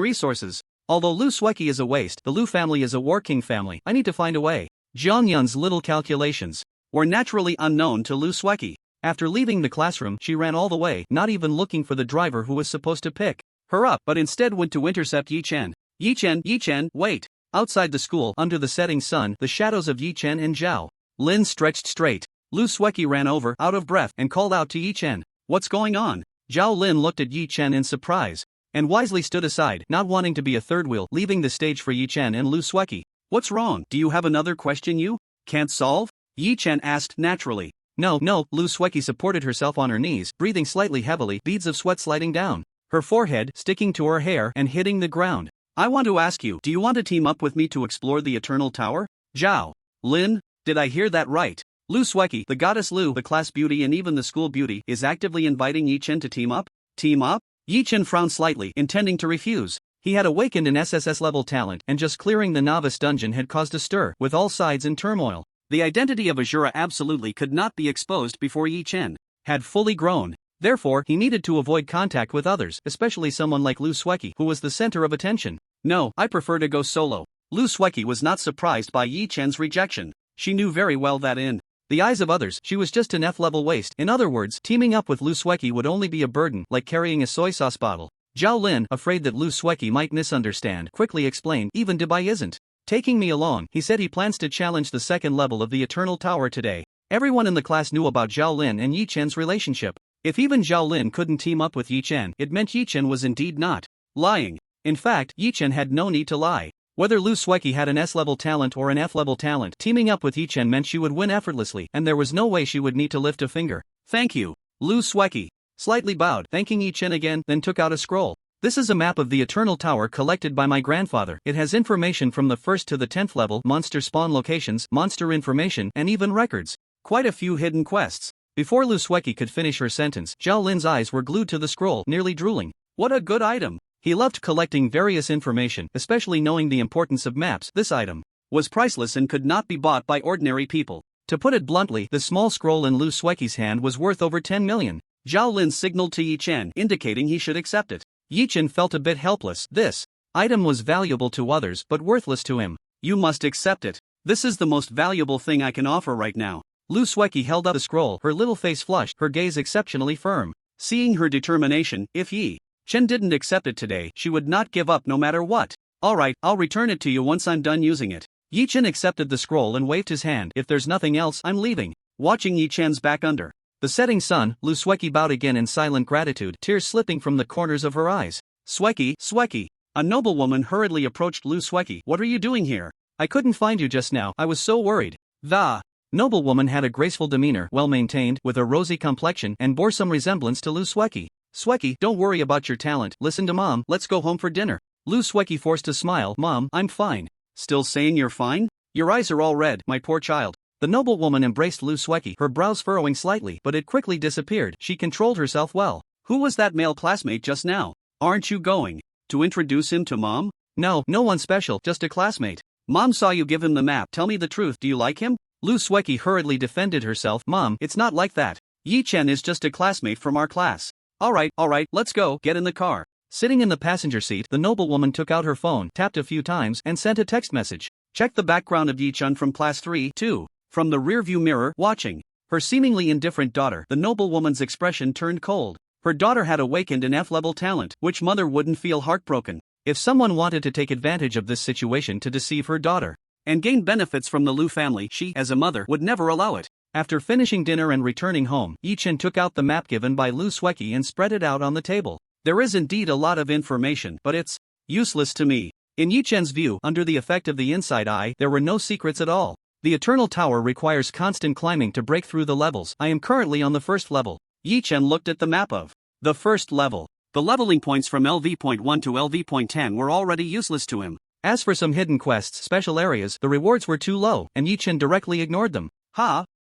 resources. Although Luski is a waste, the Lu family is a war king family. I need to find a way." John Yun's little calculations were naturally unknown to Luski. After leaving the classroom, she ran all the way, not even looking for the driver who was supposed to pick her up, but instead went to intercept Yi Chen. "Yi Chen, wait!" Outside the school, under the setting sun, the shadows of Yi Chen and Zhao Lin stretched straight. Luski ran over, out of breath, and called out to Yi Chen. "What's going on?" Zhao Lin looked at Yi Chen in surprise, and wisely stood aside, not wanting to be a third wheel, leaving the stage for Yi Chen and Luski. "What's wrong? Do you have another question you can't solve?" Yi Chen asked naturally. No, Luski supported herself on her knees, breathing slightly heavily, beads of sweat sliding down her forehead, sticking to her hair and hitting the ground. I want to ask you, do you want to team up with me to explore the Eternal Tower? Zhao Lin, did I hear that right? Lu Sueki, the goddess Lu, the class beauty and even the school beauty, is actively inviting Yi Chen to team up? Team up? Yi Chen frowned slightly, intending to refuse. He had awakened an SSS level talent, and just clearing the novice dungeon had caused a stir, with all sides in turmoil. The identity of Azura absolutely could not be exposed before Yi Chen had fully grown. Therefore, he needed to avoid contact with others, especially someone like Lu Sueki, who was the center of attention. No, I prefer to go solo. Lu Sueki was not surprised by Yi Chen's rejection. She knew very well that in the eyes of others, she was just an F-level waste. In other words, teaming up with Lu Sueki would only be a burden, like carrying a soy sauce bottle. Zhao Lin, afraid that Lu Sueki might misunderstand, quickly explained, even Dubai isn't taking me along. He said he plans to challenge the second level of the Eternal Tower today. Everyone in the class knew about Zhao Lin and Yi Chen's relationship. If even Zhao Lin couldn't team up with Yi Chen, it meant Yi Chen was indeed not lying. In fact, Yi Chen had no need to lie. Whether Lu Sueki had an S-level talent or an F-level talent, teaming up with Yi Chen meant she would win effortlessly, and there was no way she would need to lift a finger. Thank you, Lu Sueki. Slightly bowed, thanking Yi Chen again, then took out a scroll. This is a map of the Eternal Tower collected by my grandfather. It has information from the 1st to the 10th level, monster spawn locations, monster information, and even records. Quite a few hidden quests. Before Lu Sueki could finish her sentence, Zhao Lin's eyes were glued to the scroll, nearly drooling. What a good item! He loved collecting various information, especially knowing the importance of maps. This item was priceless and could not be bought by ordinary people. To put it bluntly, the small scroll in Lu Sueki's hand was worth over 10 million. Zhao Lin signaled to Yi Chen, indicating he should accept it. Yi Chen felt a bit helpless. This item was valuable to others but worthless to him. You must accept it. This is the most valuable thing I can offer right now. Lu Sueki held up the scroll, her little face flushed, her gaze exceptionally firm. Seeing her determination, if Yi Chen didn't accept it today, she would not give up no matter what. Alright, I'll return it to you once I'm done using it. Yi Chen accepted the scroll and waved his hand. If there's nothing else, I'm leaving. Watching Yi Chen's back under the setting sun, Lu Sueki bowed again in silent gratitude, tears slipping from the corners of her eyes. Sueki. A noblewoman hurriedly approached Lu Sueki. What are you doing here? I couldn't find you just now, I was so worried. The noblewoman had a graceful demeanor, well-maintained, with a rosy complexion, and bore some resemblance to Lu Sueki. Sueki, don't worry about your talent, listen to Mom, let's go home for dinner. Lu Sueki forced a smile. Mom, I'm fine. Still saying you're fine? Your eyes are all red, my poor child. The noblewoman embraced Lu Sueki, her brows furrowing slightly, but it quickly disappeared. She controlled herself well. Who was that male classmate just now? Aren't you going to introduce him to Mom? No one special, just a classmate. Mom saw you give him the map. Tell me the truth, do you like him? Lu Sueki hurriedly defended herself. Mom, it's not like that. Yi Chen is just a classmate from our class. Alright, let's go, get in the car. Sitting in the passenger seat, the noblewoman took out her phone, tapped a few times, and sent a text message. Check the background of Yi Chen from class 3-2. From the rearview mirror, watching her seemingly indifferent daughter, the noblewoman's expression turned cold. Her daughter had awakened an F-level talent. Which mother wouldn't feel heartbroken if someone wanted to take advantage of this situation to deceive her daughter and gain benefits from the Lu family? She, as a mother, would never allow it. After finishing dinner and returning home, Yi Chen took out the map given by Lu Sueki and spread it out on the table. There is indeed a lot of information, but it's useless to me. In Yi Chen's view, under the effect of the inside eye, there were no secrets at all. The Eternal Tower requires constant climbing to break through the levels. I am currently on the first level. Yi Chen looked at the map of the first level. The leveling points from LV.1 to LV.10 were already useless to him. As for some hidden quests, special areas, the rewards were too low, and Yi Chen directly ignored them.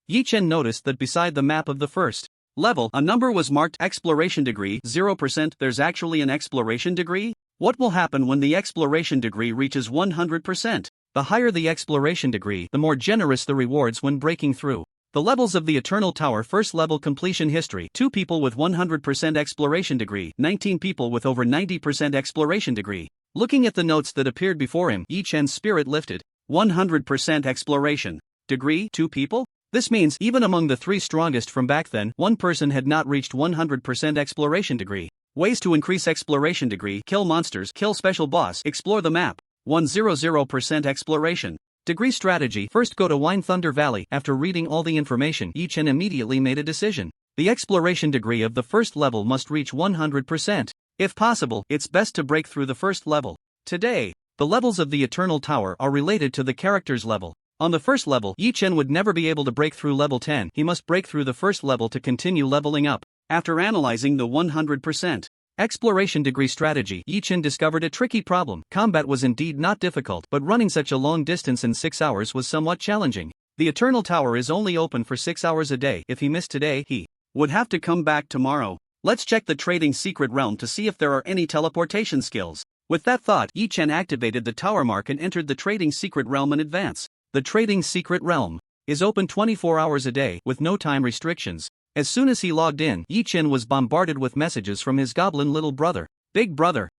Yi Chen noticed that beside the map of the first level, a number was marked Exploration Degree 0%. There's actually an exploration degree? What will happen when the exploration degree reaches 100%? The higher the exploration degree, the more generous the rewards when breaking through the levels of the Eternal Tower. First level completion history: 2 people with 100% exploration degree, 19 people with over 90% exploration degree. Looking at the notes that appeared before him, Yi Chen's spirit lifted. 100% exploration degree, 2 people? This means, even among the 3 strongest from back then, 1 person had not reached 100% exploration degree. Ways to increase exploration degree: kill monsters, kill special boss, explore the map. 100% exploration degree strategy: first go to Wine Thunder Valley. After reading all the information, Yi Chen immediately made a decision. The exploration degree of the first level must reach 100%. If possible, it's best to break through the first level. Today, the levels of the Eternal Tower are related to the character's level. On the first level, Yi Chen would never be able to break through level 10. He must break through the first level to continue leveling up. After analyzing the 100% Exploration degree strategy. Yi Chen discovered a tricky problem. Combat was indeed not difficult, but running such a long distance in 6 hours was somewhat challenging. The Eternal Tower is only open for 6 hours a day. If he missed today, he would have to come back tomorrow. Let's check the trading secret realm to see if there are any teleportation skills. With that thought, Yi Chen activated the tower mark and entered the trading secret realm in advance. The trading secret realm is open 24 hours a day, with no time restrictions. As soon as he logged in, Yi Chen was bombarded with messages from his goblin little brother. Big brother,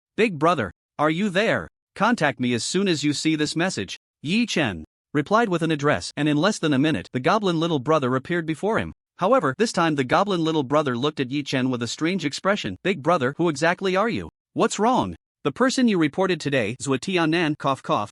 are you there? Contact me as soon as you see this message. Yi Chen replied with an address, and in less than a minute, the goblin little brother appeared before him. However, this time the goblin little brother looked at Yi Chen with a strange expression. Big brother, who exactly are you? What's wrong? The person you reported today, Zuatianan,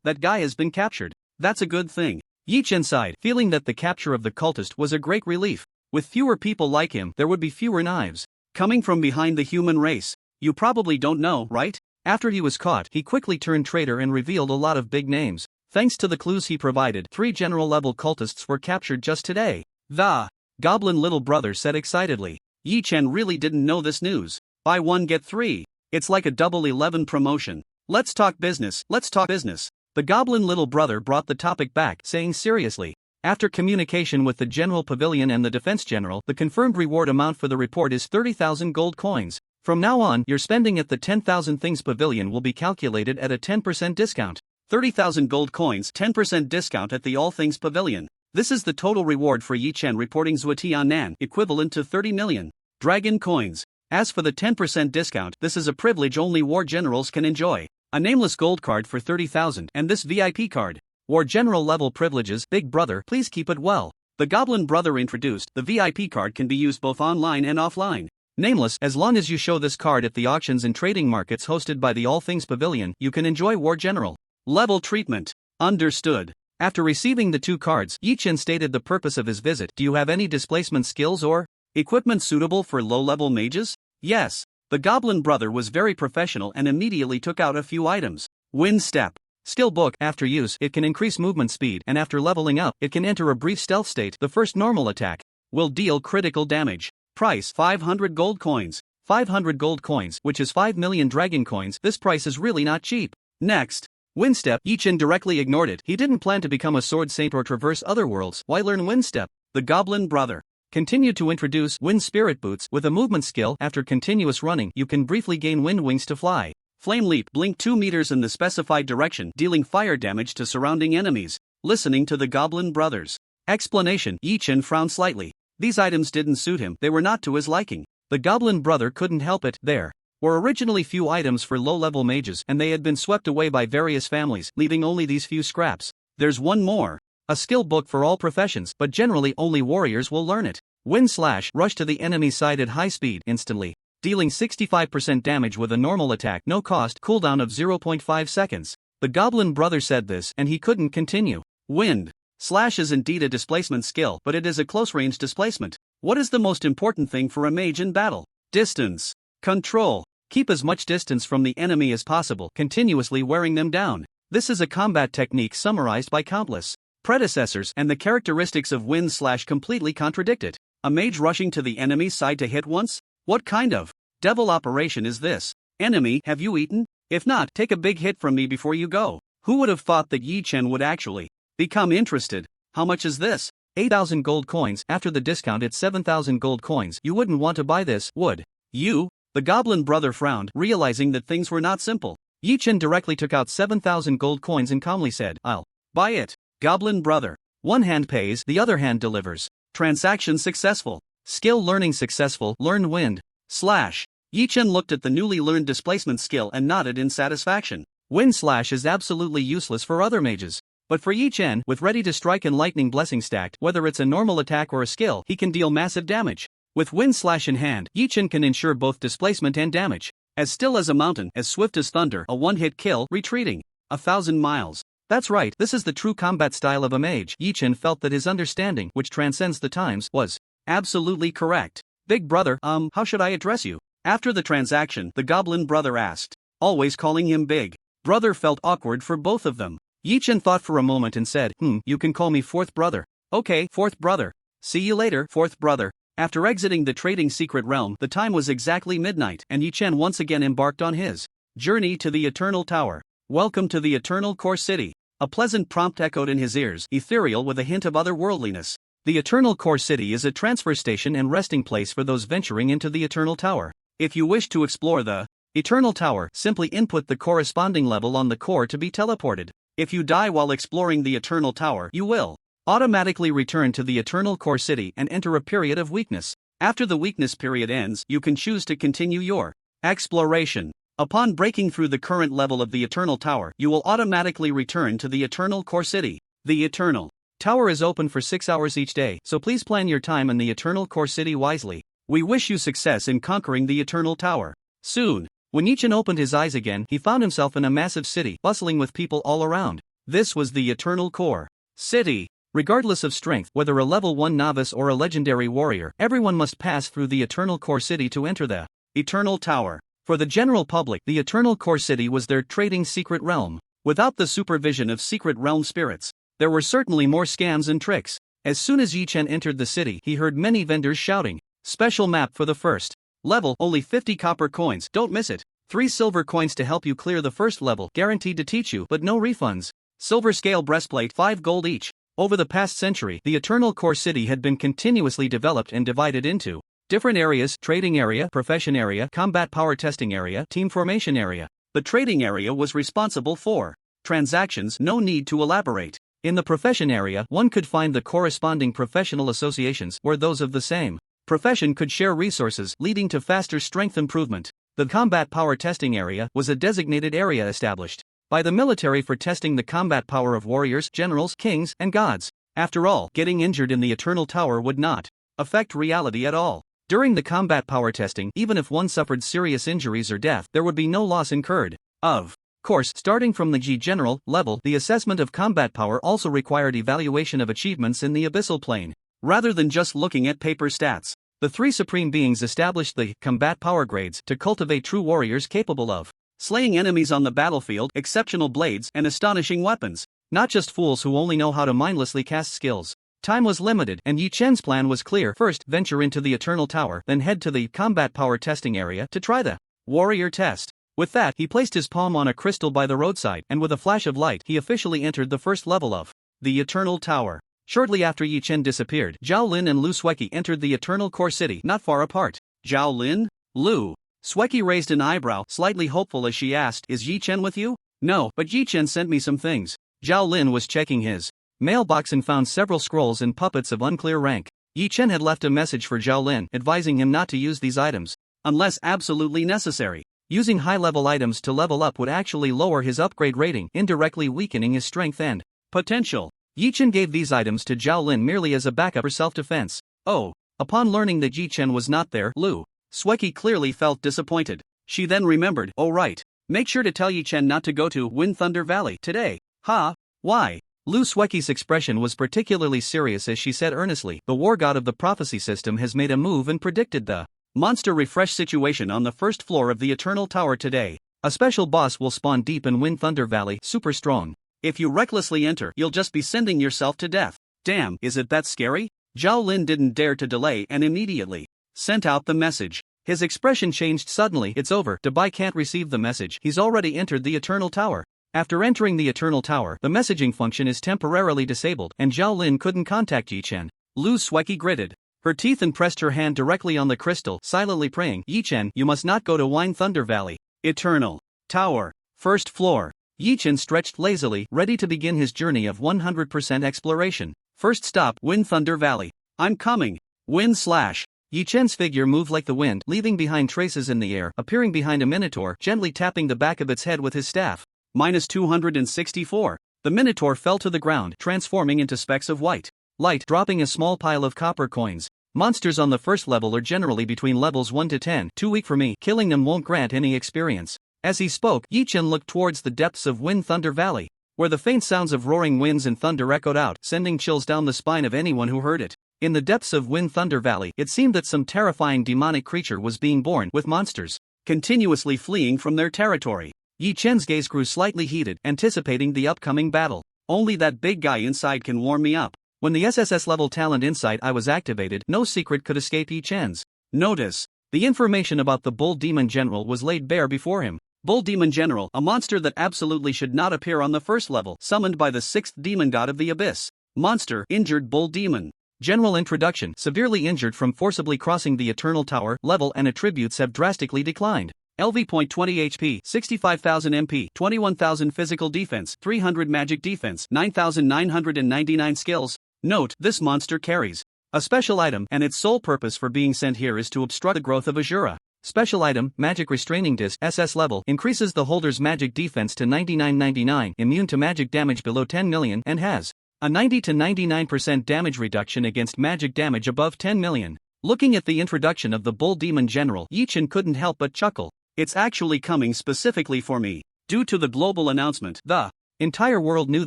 that guy has been captured. That's a good thing. Yi Chen sighed, feeling that the capture of the cultist was a great relief. With fewer people like him, there would be fewer knives coming from behind the human race. You probably don't know, right? After he was caught, he quickly turned traitor and revealed a lot of big names. Thanks to the clues he provided, 3 general-level cultists were captured just today. The goblin little brother said excitedly. Yi Chen really didn't know this news. Buy 1 get 3. It's like a double 11 promotion. Let's talk business. The goblin little brother brought the topic back, saying seriously. After communication with the General Pavilion and the Defense General, the confirmed reward amount for the report is 30,000 gold coins. From now on, your spending at the 10,000 Things Pavilion will be calculated at a 10% discount. 30,000 gold coins, 10% discount at the All Things Pavilion. This is the total reward for Yi Chen reporting Zuatianan, equivalent to 30 million dragon coins. As for the 10% discount, this is a privilege only war generals can enjoy. A nameless gold card for 30,000 and this VIP card. War general level privileges. Big brother, please keep it well. The goblin brother introduced. The VIP card can be used both online and offline. Nameless, as long as you show this card at the auctions and trading markets hosted by the All Things Pavilion, you can enjoy war general level treatment. Understood. After receiving the 2 cards, Yi Chen stated the purpose of his visit. Do you have any displacement skills or equipment suitable for low-level mages? Yes. The goblin brother was very professional and immediately took out a few items. Wind step. Skill book. After use, it can increase movement speed, and after leveling up, it can enter a brief stealth state. The first normal attack will deal critical damage. Price 500 gold coins. 500 gold coins, which is 5 million dragon coins. This price is really not cheap. Next. Wind step. Yi Chen directly ignored it. He didn't plan to become a sword saint or traverse other worlds. Why learn wind step? The goblin brother continued to introduce wind spirit boots with a movement skill. After continuous running, you can briefly gain wind wings to fly. Flame leap. Blink 2 meters in the specified direction, dealing fire damage to surrounding enemies. Listening to the goblin brothers' explanation, Yi Chen frowned slightly. These items didn't suit him. They were not to his liking. The goblin brother couldn't help it. There were originally few items for low-level mages, and they had been swept away by various families, leaving only these few scraps. There's one more. A skill book for all professions, but generally only warriors will learn it. Wind slash. Rush to the enemy side at high speed instantly, dealing 65% damage with a normal attack. No cost. Cooldown of 0.5 seconds. The goblin brother said this, and he couldn't continue. Wind slash is indeed a displacement skill, but it is a close-range displacement. What is the most important thing for a mage in battle? Distance control. Keep as much distance from the enemy as possible, continuously wearing them down. This is a combat technique summarized by countless predecessors, and the characteristics of wind slash completely contradict it. A mage rushing to the enemy's side to hit once? What kind of devil operation is this? Enemy, have you eaten? If not, take a big hit from me before you go. Who would have thought that Yi Chen would actually become interested? How much is this? 8,000 gold coins. After the discount it's 7,000 gold coins. You wouldn't want to buy this, would you? The goblin brother frowned, realizing that things were not simple. Yi Chen directly took out 7,000 gold coins and calmly said, I'll buy it. Goblin brother. One hand pays, the other hand delivers. Transaction successful. Skill learning successful. Learn wind slash. Yi Chen looked at the newly learned displacement skill and nodded in satisfaction. Wind slash is absolutely useless for other mages. But for Yi Chen, with ready to strike and lightning blessing stacked, whether it's a normal attack or a skill, he can deal massive damage. With wind slash in hand, Yi Chen can ensure both displacement and damage. As still as a mountain, as swift as thunder, a one-hit kill, retreating 1,000 miles. That's right, this is the true combat style of a mage. Yi Chen felt that his understanding, which transcends the times, was absolutely correct. Big brother, how should I address you? After the transaction, the goblin brother asked, always calling him big brother felt awkward for both of them. Yi Chen thought for a moment and said, you can call me fourth brother. Okay, fourth brother. See you later, fourth brother. After exiting the trading secret realm, the time was exactly midnight, and Yi Chen once again embarked on his journey to the Eternal Tower. Welcome to the Eternal Core City. A pleasant prompt echoed in his ears, ethereal with a hint of otherworldliness. The Eternal Core City is a transfer station and resting place for those venturing into the Eternal Tower. If you wish to explore the Eternal Tower, simply input the corresponding level on the core to be teleported. If you die while exploring the Eternal Tower, you will automatically return to the Eternal Core City and enter a period of weakness. After the weakness period ends, you can choose to continue your exploration. Upon breaking through the current level of the Eternal Tower, you will automatically return to the Eternal Core City. The Eternal Tower is open for 6 hours each day, so please plan your time in the Eternal Core City wisely. We wish you success in conquering the Eternal Tower. Soon, when Yi Chen opened his eyes again, he found himself in a massive city, bustling with people all around. This was the Eternal Core City. Regardless of strength, whether a level 1 novice or a legendary warrior, everyone must pass through the Eternal Core City to enter the Eternal Tower. For the general public, the Eternal Core City was their trading secret realm. Without the supervision of secret realm spirits, there were certainly more scams and tricks. As soon as Yi Chen entered the city, he heard many vendors shouting, "Special map for the first level, only 50 copper coins, don't miss it. 3 silver coins to help you clear the first level, guaranteed to teach you, but no refunds. Silver scale breastplate, 5 gold each." Over the past century, the Eternal Core City had been continuously developed and divided into different areas: trading area, profession area, combat power testing area, team formation area. The trading area was responsible for transactions, no need to elaborate. In the profession area, one could find the corresponding professional associations, where those of the same profession could share resources, leading to faster strength improvement. The combat power testing area was a designated area established by the military for testing the combat power of warriors, generals, kings, and gods. After all, getting injured in the Eternal Tower would not affect reality at all. During the combat power testing, even if one suffered serious injuries or death, there would be no loss incurred. Of course, starting from the G general level, the assessment of combat power also required evaluation of achievements in the abyssal plane. Rather than just looking at paper stats, the 3 supreme beings established the combat power grades to cultivate true warriors capable of slaying enemies on the battlefield, exceptional blades, and astonishing weapons. Not just fools who only know how to mindlessly cast skills. Time was limited, and Yi Chen's plan was clear. First, venture into the Eternal Tower, then head to the combat power testing area to try the warrior test. With that, he placed his palm on a crystal by the roadside, and with a flash of light, he officially entered the first level of the Eternal Tower. Shortly after Yi Chen disappeared, Zhao Lin and Lu Sueki entered the Eternal Core City, not far apart. Zhao Lin? Lu Sueki raised an eyebrow, slightly hopeful as she asked, "Is Yi Chen with you?" "No, but Yi Chen sent me some things." Zhao Lin was checking his mailbox and found several scrolls and puppets of unclear rank. Yi Chen had left a message for Zhao Lin, advising him not to use these items unless absolutely necessary. Using high-level items to level up would actually lower his upgrade rating, indirectly weakening his strength and potential. Yi Chen gave these items to Zhao Lin merely as a backup for self-defense. Oh. Upon learning that Yi Chen was not there, Lu Sueki clearly felt disappointed. She then remembered, "Oh right. Make sure to tell Yi Chen not to go to Wind Thunder Valley today." "Ha? Why?" Lu Sueki's expression was particularly serious as she said earnestly, "The war god of the prophecy system has made a move and predicted the monster refresh situation on the first floor of the Eternal Tower today. A special boss will spawn deep in Wind Thunder Valley, super strong. If you recklessly enter, you'll just be sending yourself to death." "Damn, is it that scary?" Zhao Lin didn't dare to delay and immediately sent out the message. His expression changed suddenly. "It's over. Dabai can't receive the message. He's already entered the Eternal Tower." After entering the Eternal Tower, the messaging function is temporarily disabled, and Zhao Lin couldn't contact Yi Chen. Lu Sueki gritted her teeth and pressed her hand directly on the crystal, silently praying, "Yi Chen, you must not go to Wind Thunder Valley. Eternal Tower, first floor." Yi Chen stretched lazily, ready to begin his journey of 100% exploration. First stop, Wind Thunder Valley. "I'm coming. Wind slash." Yi Chen's figure moved like the wind, leaving behind traces in the air, appearing behind a minotaur, gently tapping the back of its head with his staff. -264. The minotaur fell to the ground, transforming into specks of white light, dropping a small pile of copper coins. Monsters on the first level are generally between levels 1 to 10, too weak for me. Killing them won't grant any experience. As he spoke, Yi Chen looked towards the depths of Wind Thunder Valley, where the faint sounds of roaring winds and thunder echoed out, sending chills down the spine of anyone who heard it. In the depths of Wind Thunder Valley, it seemed that some terrifying demonic creature was being born, with monsters continuously fleeing from their territory. Yi Chen's gaze grew slightly heated, anticipating the upcoming battle. "Only that big guy inside can warm me up." When the SSS level talent insight I was activated, no secret could escape Yi Chen's notice. The information about the Bull Demon General was laid bare before him. Bull Demon General, a monster that absolutely should not appear on the first level, summoned by the 6th demon god of the abyss. Monster, injured Bull Demon. General introduction, severely injured from forcibly crossing the Eternal Tower, level and attributes have drastically declined. LV.20 HP, 65,000 MP, 21,000 physical defense, 300 magic defense, 9,999 skills. Note, this monster carries a special item, and its sole purpose for being sent here is to obstruct the growth of Azura. Special item, Magic Restraining Disc, SS level, increases the holder's magic defense to 9999, immune to magic damage below 10 million, and has a 90 to 99% damage reduction against magic damage above 10 million. Looking at the introduction of the Bull Demon General, Yi Chen couldn't help but chuckle. It's actually coming specifically for me. Due to the global announcement, the entire world knew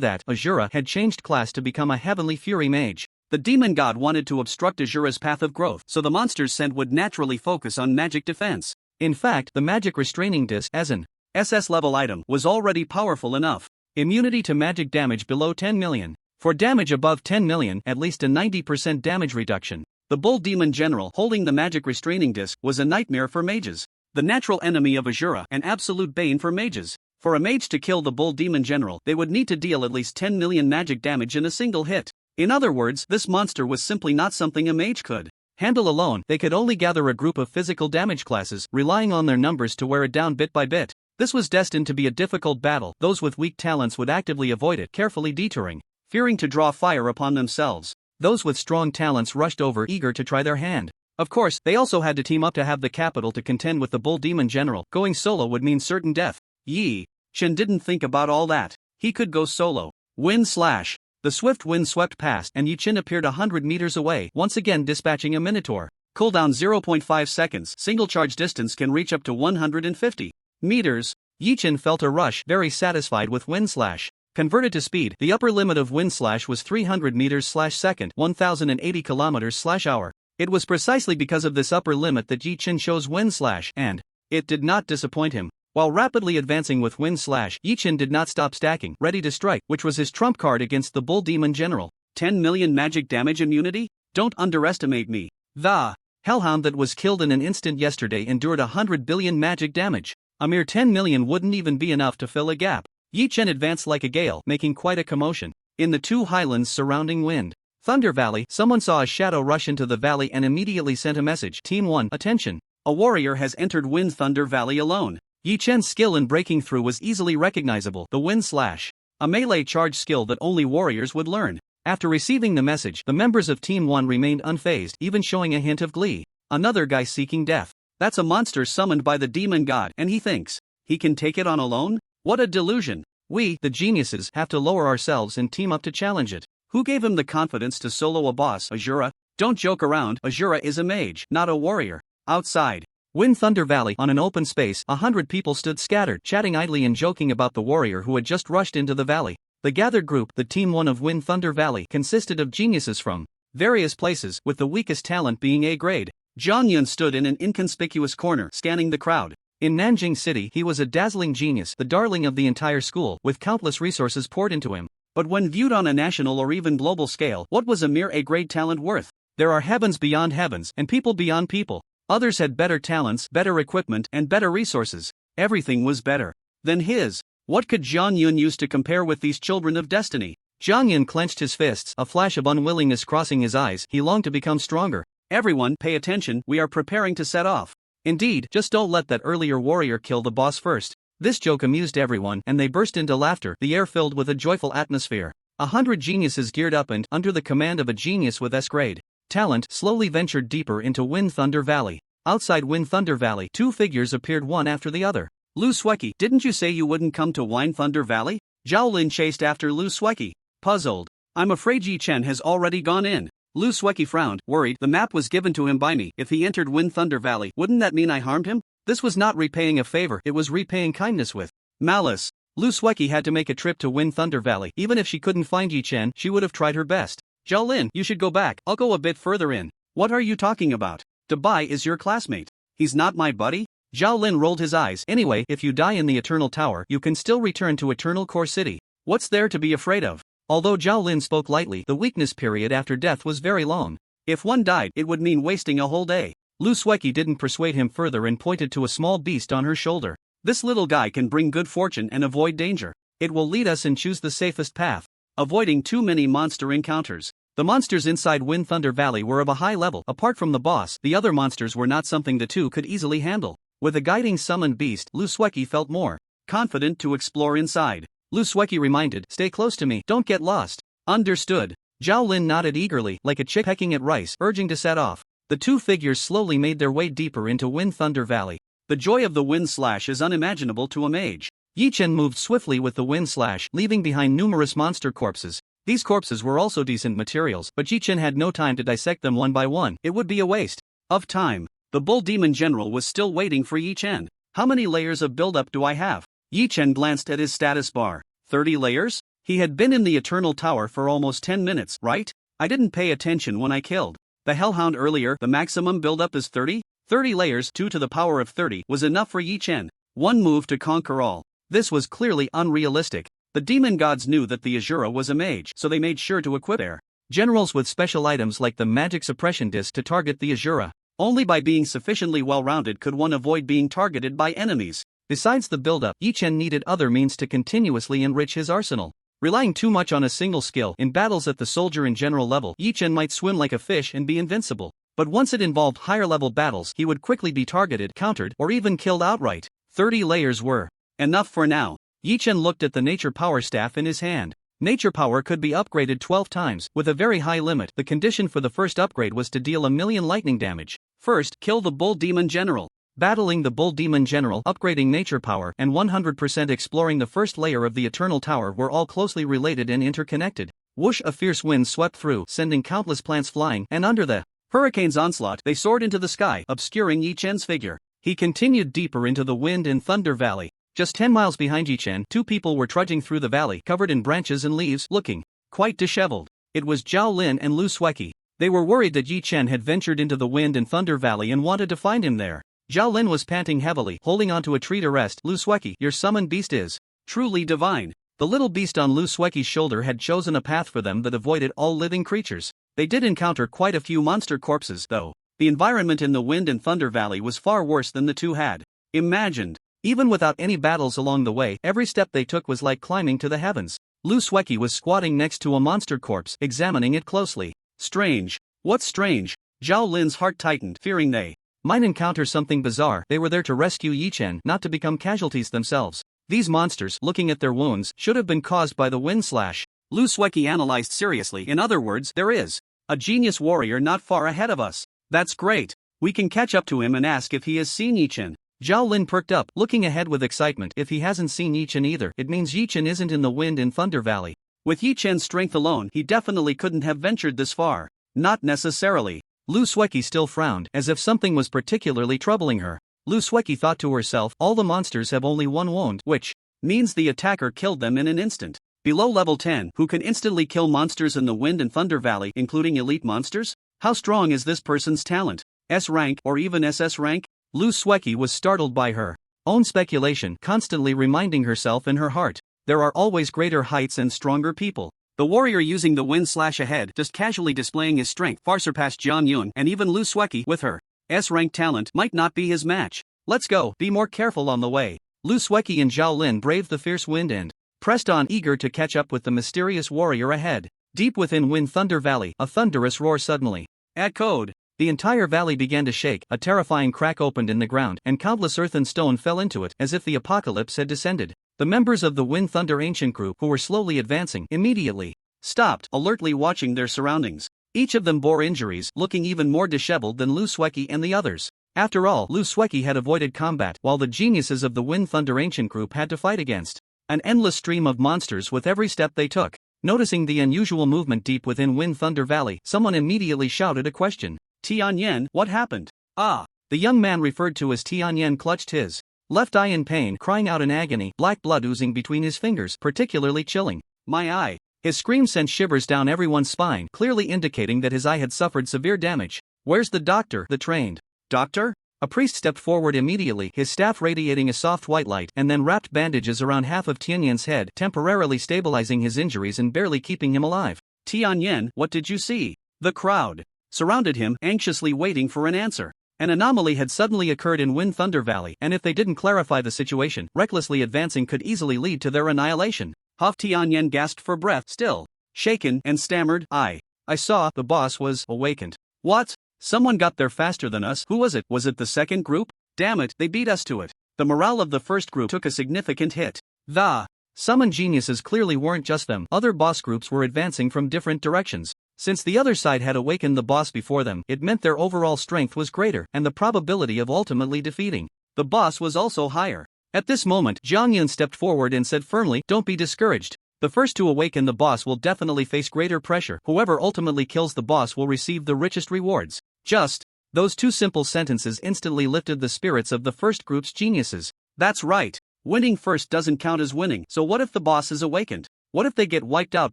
that Azura had changed class to become a Heavenly Fury Mage. The demon god wanted to obstruct Azura's path of growth, so the monsters sent would naturally focus on magic defense. In fact, the Magic Restraining Disc, as an SS level item, was already powerful enough. Immunity to magic damage below 10 million. For damage above 10 million, at least a 90% damage reduction. The Bull Demon General, holding the Magic Restraining Disc, was a nightmare for mages. The natural enemy of Azura, an absolute bane for mages. For a mage to kill the Bull Demon General, they would need to deal at least 10 million magic damage in a single hit. In other words, this monster was simply not something a mage could handle alone. They could only gather a group of physical damage classes, relying on their numbers to wear it down bit by bit. This was destined to be a difficult battle. Those with weak talents would actively avoid it, carefully detouring, fearing to draw fire upon themselves. Those with strong talents rushed over, eager to try their hand. Of course, they also had to team up to have the capital to contend with the Bull Demon General. Going solo would mean certain death. Yi Chen didn't think about all that. He could go solo. Wind slash. The swift wind swept past, and Yi Chen appeared 100 meters away, once again dispatching a Minotaur. Cooldown 0.5 seconds. Single charge distance can reach up to 150 meters. Yi Chen felt a rush, very satisfied with wind slash. Converted to speed, the upper limit of wind slash was 300 meters/second, 1080 kilometers/hour. It was precisely because of this upper limit that Yi Chen chose wind slash, and it did not disappoint him. While rapidly advancing with wind slash, Yi Chen did not stop stacking, ready to strike, which was his trump card against the Bull Demon General. 10 million magic damage immunity? Don't underestimate me. The hellhound that was killed in an instant yesterday endured 100 billion magic damage. A mere 10 million wouldn't even be enough to fill a gap. Yi Chen advanced like a gale, making quite a commotion. In the two highlands surrounding Wind Thunder Valley, someone saw a shadow rush into the valley and immediately sent a message. Team 1, attention. A warrior has entered Wind Thunder Valley alone. Yi Chen's skill in breaking through was easily recognizable. The wind slash, a melee charge skill that only warriors would learn. After receiving the message, the members of Team 1 remained unfazed, even showing a hint of glee. Another guy seeking death. That's a monster summoned by the demon god, and he thinks he can take it on alone? What a delusion. We, the geniuses, have to lower ourselves and team up to challenge it. Who gave him the confidence to solo a boss? Azura? Don't joke around. Azura is a mage, not a warrior. Outside Wind Thunder Valley, on an open space, 100 people stood scattered, chatting idly and joking about the warrior who had just rushed into the valley. The gathered group, the Team 1 of Wind Thunder Valley, consisted of geniuses from various places, with the weakest talent being A grade. Zhang Yun stood in an inconspicuous corner, scanning the crowd. In Nanjing City, he was a dazzling genius, the darling of the entire school, with countless resources poured into him. But when viewed on a national or even global scale, what was a mere A-grade talent worth? There are heavens beyond heavens, and people beyond people. Others had better talents, better equipment, and better resources. Everything was better than his. What could Zhang Yun use to compare with these children of destiny? Zhang Yun clenched his fists, a flash of unwillingness crossing his eyes. He longed to become stronger. Everyone, pay attention, we are preparing to set off. Indeed, just don't let that earlier warrior kill the boss first. This joke amused everyone, and they burst into laughter, the air filled with a joyful atmosphere. 100 geniuses geared up and, under the command of a genius with S-grade talent, slowly ventured deeper into Wind Thunder Valley. Outside Wind Thunder Valley, two figures appeared one after the other. Lu Sueki, didn't you say you wouldn't come to Wind Thunder Valley? Zhao Lin chased after Lu Sueki, puzzled. I'm afraid Yi Chen has already gone in. Lu Sueki frowned, worried. The map was given to him by me. If he entered Wind Thunder Valley, wouldn't that mean I harmed him? This was not repaying a favor, it was repaying kindness with malice. Lu Sueki had to make a trip to Wind Thunder Valley. Even if she couldn't find Yi Chen, she would have tried her best. Zhao Lin, you should go back. I'll go a bit further in. What are you talking about? Dabai is your classmate. He's not my buddy? Zhao Lin rolled his eyes. Anyway, if you die in the Eternal Tower, you can still return to Eternal Core City. What's there to be afraid of? Although Zhao Lin spoke lightly, the weakness period after death was very long. If one died, it would mean wasting a whole day. Lu Sueki didn't persuade him further and pointed to a small beast on her shoulder. This little guy can bring good fortune and avoid danger. It will lead us and choose the safest path, avoiding too many monster encounters. The monsters inside Wind Thunder Valley were of a high level. Apart from the boss, the other monsters were not something the two could easily handle. With a guiding summoned beast, Lu Sueki felt more confident to explore inside. Lu Sueki reminded, "Stay close to me, don't get lost." Understood. Zhao Lin nodded eagerly, like a chick pecking at rice, urging to set off. The two figures slowly made their way deeper into Wind Thunder Valley. The joy of the wind slash is unimaginable to a mage. Yi Chen moved swiftly with the wind slash, leaving behind numerous monster corpses. These corpses were also decent materials, but Yi Chen had no time to dissect them one by one. It would be a waste of time. The Bull Demon General was still waiting for Yi Chen. How many layers of buildup do I have? Yi Chen glanced at his status bar. 30 layers? He had been in the Eternal Tower for almost 10 minutes, right? I didn't pay attention when I killed the Hellhound earlier. The maximum buildup is 30? 30 layers, 2 to the power of 30, was enough for Yi Chen. One move to conquer all. This was clearly unrealistic. The demon gods knew that the Azura was a mage, so they made sure to equip their generals with special items like the magic suppression disc to target the Azura. Only by being sufficiently well-rounded could one avoid being targeted by enemies. Besides the build-up, Yi Chen needed other means to continuously enrich his arsenal. Relying too much on a single skill in battles at the soldier and general level, Yi Chen might swim like a fish and be invincible. But once it involved higher-level battles, he would quickly be targeted, countered, or even killed outright. 30 layers were enough for now. Yi Chen looked at the Nature Power Staff in his hand. Nature Power could be upgraded 12 times, with a very high limit. The condition for the first upgrade was to deal 1,000,000 lightning damage. First, kill the Bull Demon General. Battling the Bull Demon General, upgrading Nature Power, and 100% exploring the first layer of the Eternal Tower were all closely related and interconnected. Whoosh! A fierce wind swept through, sending countless plants flying, and under the hurricane's onslaught, they soared into the sky, obscuring Yi Chen's figure. He continued deeper into the Wind and Thunder Valley. Just 10 miles behind Yi Chen, two people were trudging through the valley, covered in branches and leaves, looking quite disheveled. It was Zhao Lin and Lu Sueki. They were worried that Yi Chen had ventured into the Wind and Thunder Valley and wanted to find him there. Zhao Lin was panting heavily, holding onto a tree to rest. "Lu Sueki, your summoned beast is truly divine." The little beast on Lu Sueki's shoulder had chosen a path for them that avoided all living creatures. They did encounter quite a few monster corpses, though. The environment in the Wind and Thunder Valley was far worse than the two had imagined. Even without any battles along the way, every step they took was like climbing to the heavens. Lu Sueki was squatting next to a monster corpse, examining it closely. Strange. What's strange? Zhao Lin's heart tightened, fearing they might encounter something bizarre. They were there to rescue Yi Chen, not to become casualties themselves. These monsters, looking at their wounds, should have been caused by the wind slash. Lu Sueki analyzed seriously. In other words, there is a genius warrior not far ahead of us. That's great. We can catch up to him and ask if he has seen Yi Chen. Zhao Lin perked up, looking ahead with excitement. If he hasn't seen Yi Chen either, it means Yi Chen isn't in the Wind and Thunder Valley. With Yi Chen's strength alone, he definitely couldn't have ventured this far. Not necessarily. Lu Sueki still frowned, as if something was particularly troubling her. Lu Sueki thought to herself, all the monsters have only one wound, which means the attacker killed them in an instant. Below level 10, who can instantly kill monsters in the Wind and Thunder Valley, including elite monsters? How strong is this person's talent? S rank, or even SS rank? Lu Sueki was startled by her own speculation, constantly reminding herself in her heart, there are always greater heights and stronger people. The warrior using the wind slash ahead, just casually displaying his strength, far surpassed Jiang Yun and even Lu Sueki with her S-rank talent might not be his match. Let's go, be more careful on the way. Lu Sueki and Zhao Lin braved the fierce wind and pressed on, eager to catch up with the mysterious warrior ahead. Deep within Wind Thunder Valley, a thunderous roar suddenly echoed. The entire valley began to shake, a terrifying crack opened in the ground, and countless earth and stone fell into it, as if the apocalypse had descended. The members of the Wind Thunder Ancient Group, who were slowly advancing, immediately stopped, alertly watching their surroundings. Each of them bore injuries, looking even more disheveled than Lu Sueki and the others. After all, Lu Sueki had avoided combat, while the geniuses of the Wind Thunder Ancient Group had to fight against an endless stream of monsters with every step they took. Noticing the unusual movement deep within Wind Thunder Valley, someone immediately shouted a question. Tianyan, what happened? Ah! The young man referred to as Tianyan clutched his left eye in pain, crying out in agony, black blood oozing between his fingers, particularly chilling. My eye! His scream sent shivers down everyone's spine, clearly indicating that his eye had suffered severe damage. Where's the doctor? The trained doctor? A priest stepped forward immediately, his staff radiating a soft white light, and then wrapped bandages around half of Tianyan's head, temporarily stabilizing his injuries and barely keeping him alive. Tianyan, what did you see? The crowd surrounded him, anxiously waiting for an answer. An anomaly had suddenly occurred in Wind Thunder Valley, and if they didn't clarify the situation, recklessly advancing could easily lead to their annihilation. Tianyan gasped for breath, still shaken, and stammered, I saw, the boss was awakened. What? Someone got there faster than us. Who was it? Was it the second group? Damn it, they beat us to it. The morale of the first group took a significant hit. The summoned geniuses clearly weren't just them. Other boss groups were advancing from different directions. Since the other side had awakened the boss before them, it meant their overall strength was greater, and the probability of ultimately defeating the boss was also higher. At this moment, Jiang Yun stepped forward and said firmly, don't be discouraged. The first to awaken the boss will definitely face greater pressure. Whoever ultimately kills the boss will receive the richest rewards. Just those two simple sentences instantly lifted the spirits of the first group's geniuses. That's right. Winning first doesn't count as winning. So what if the boss is awakened? What if they get wiped out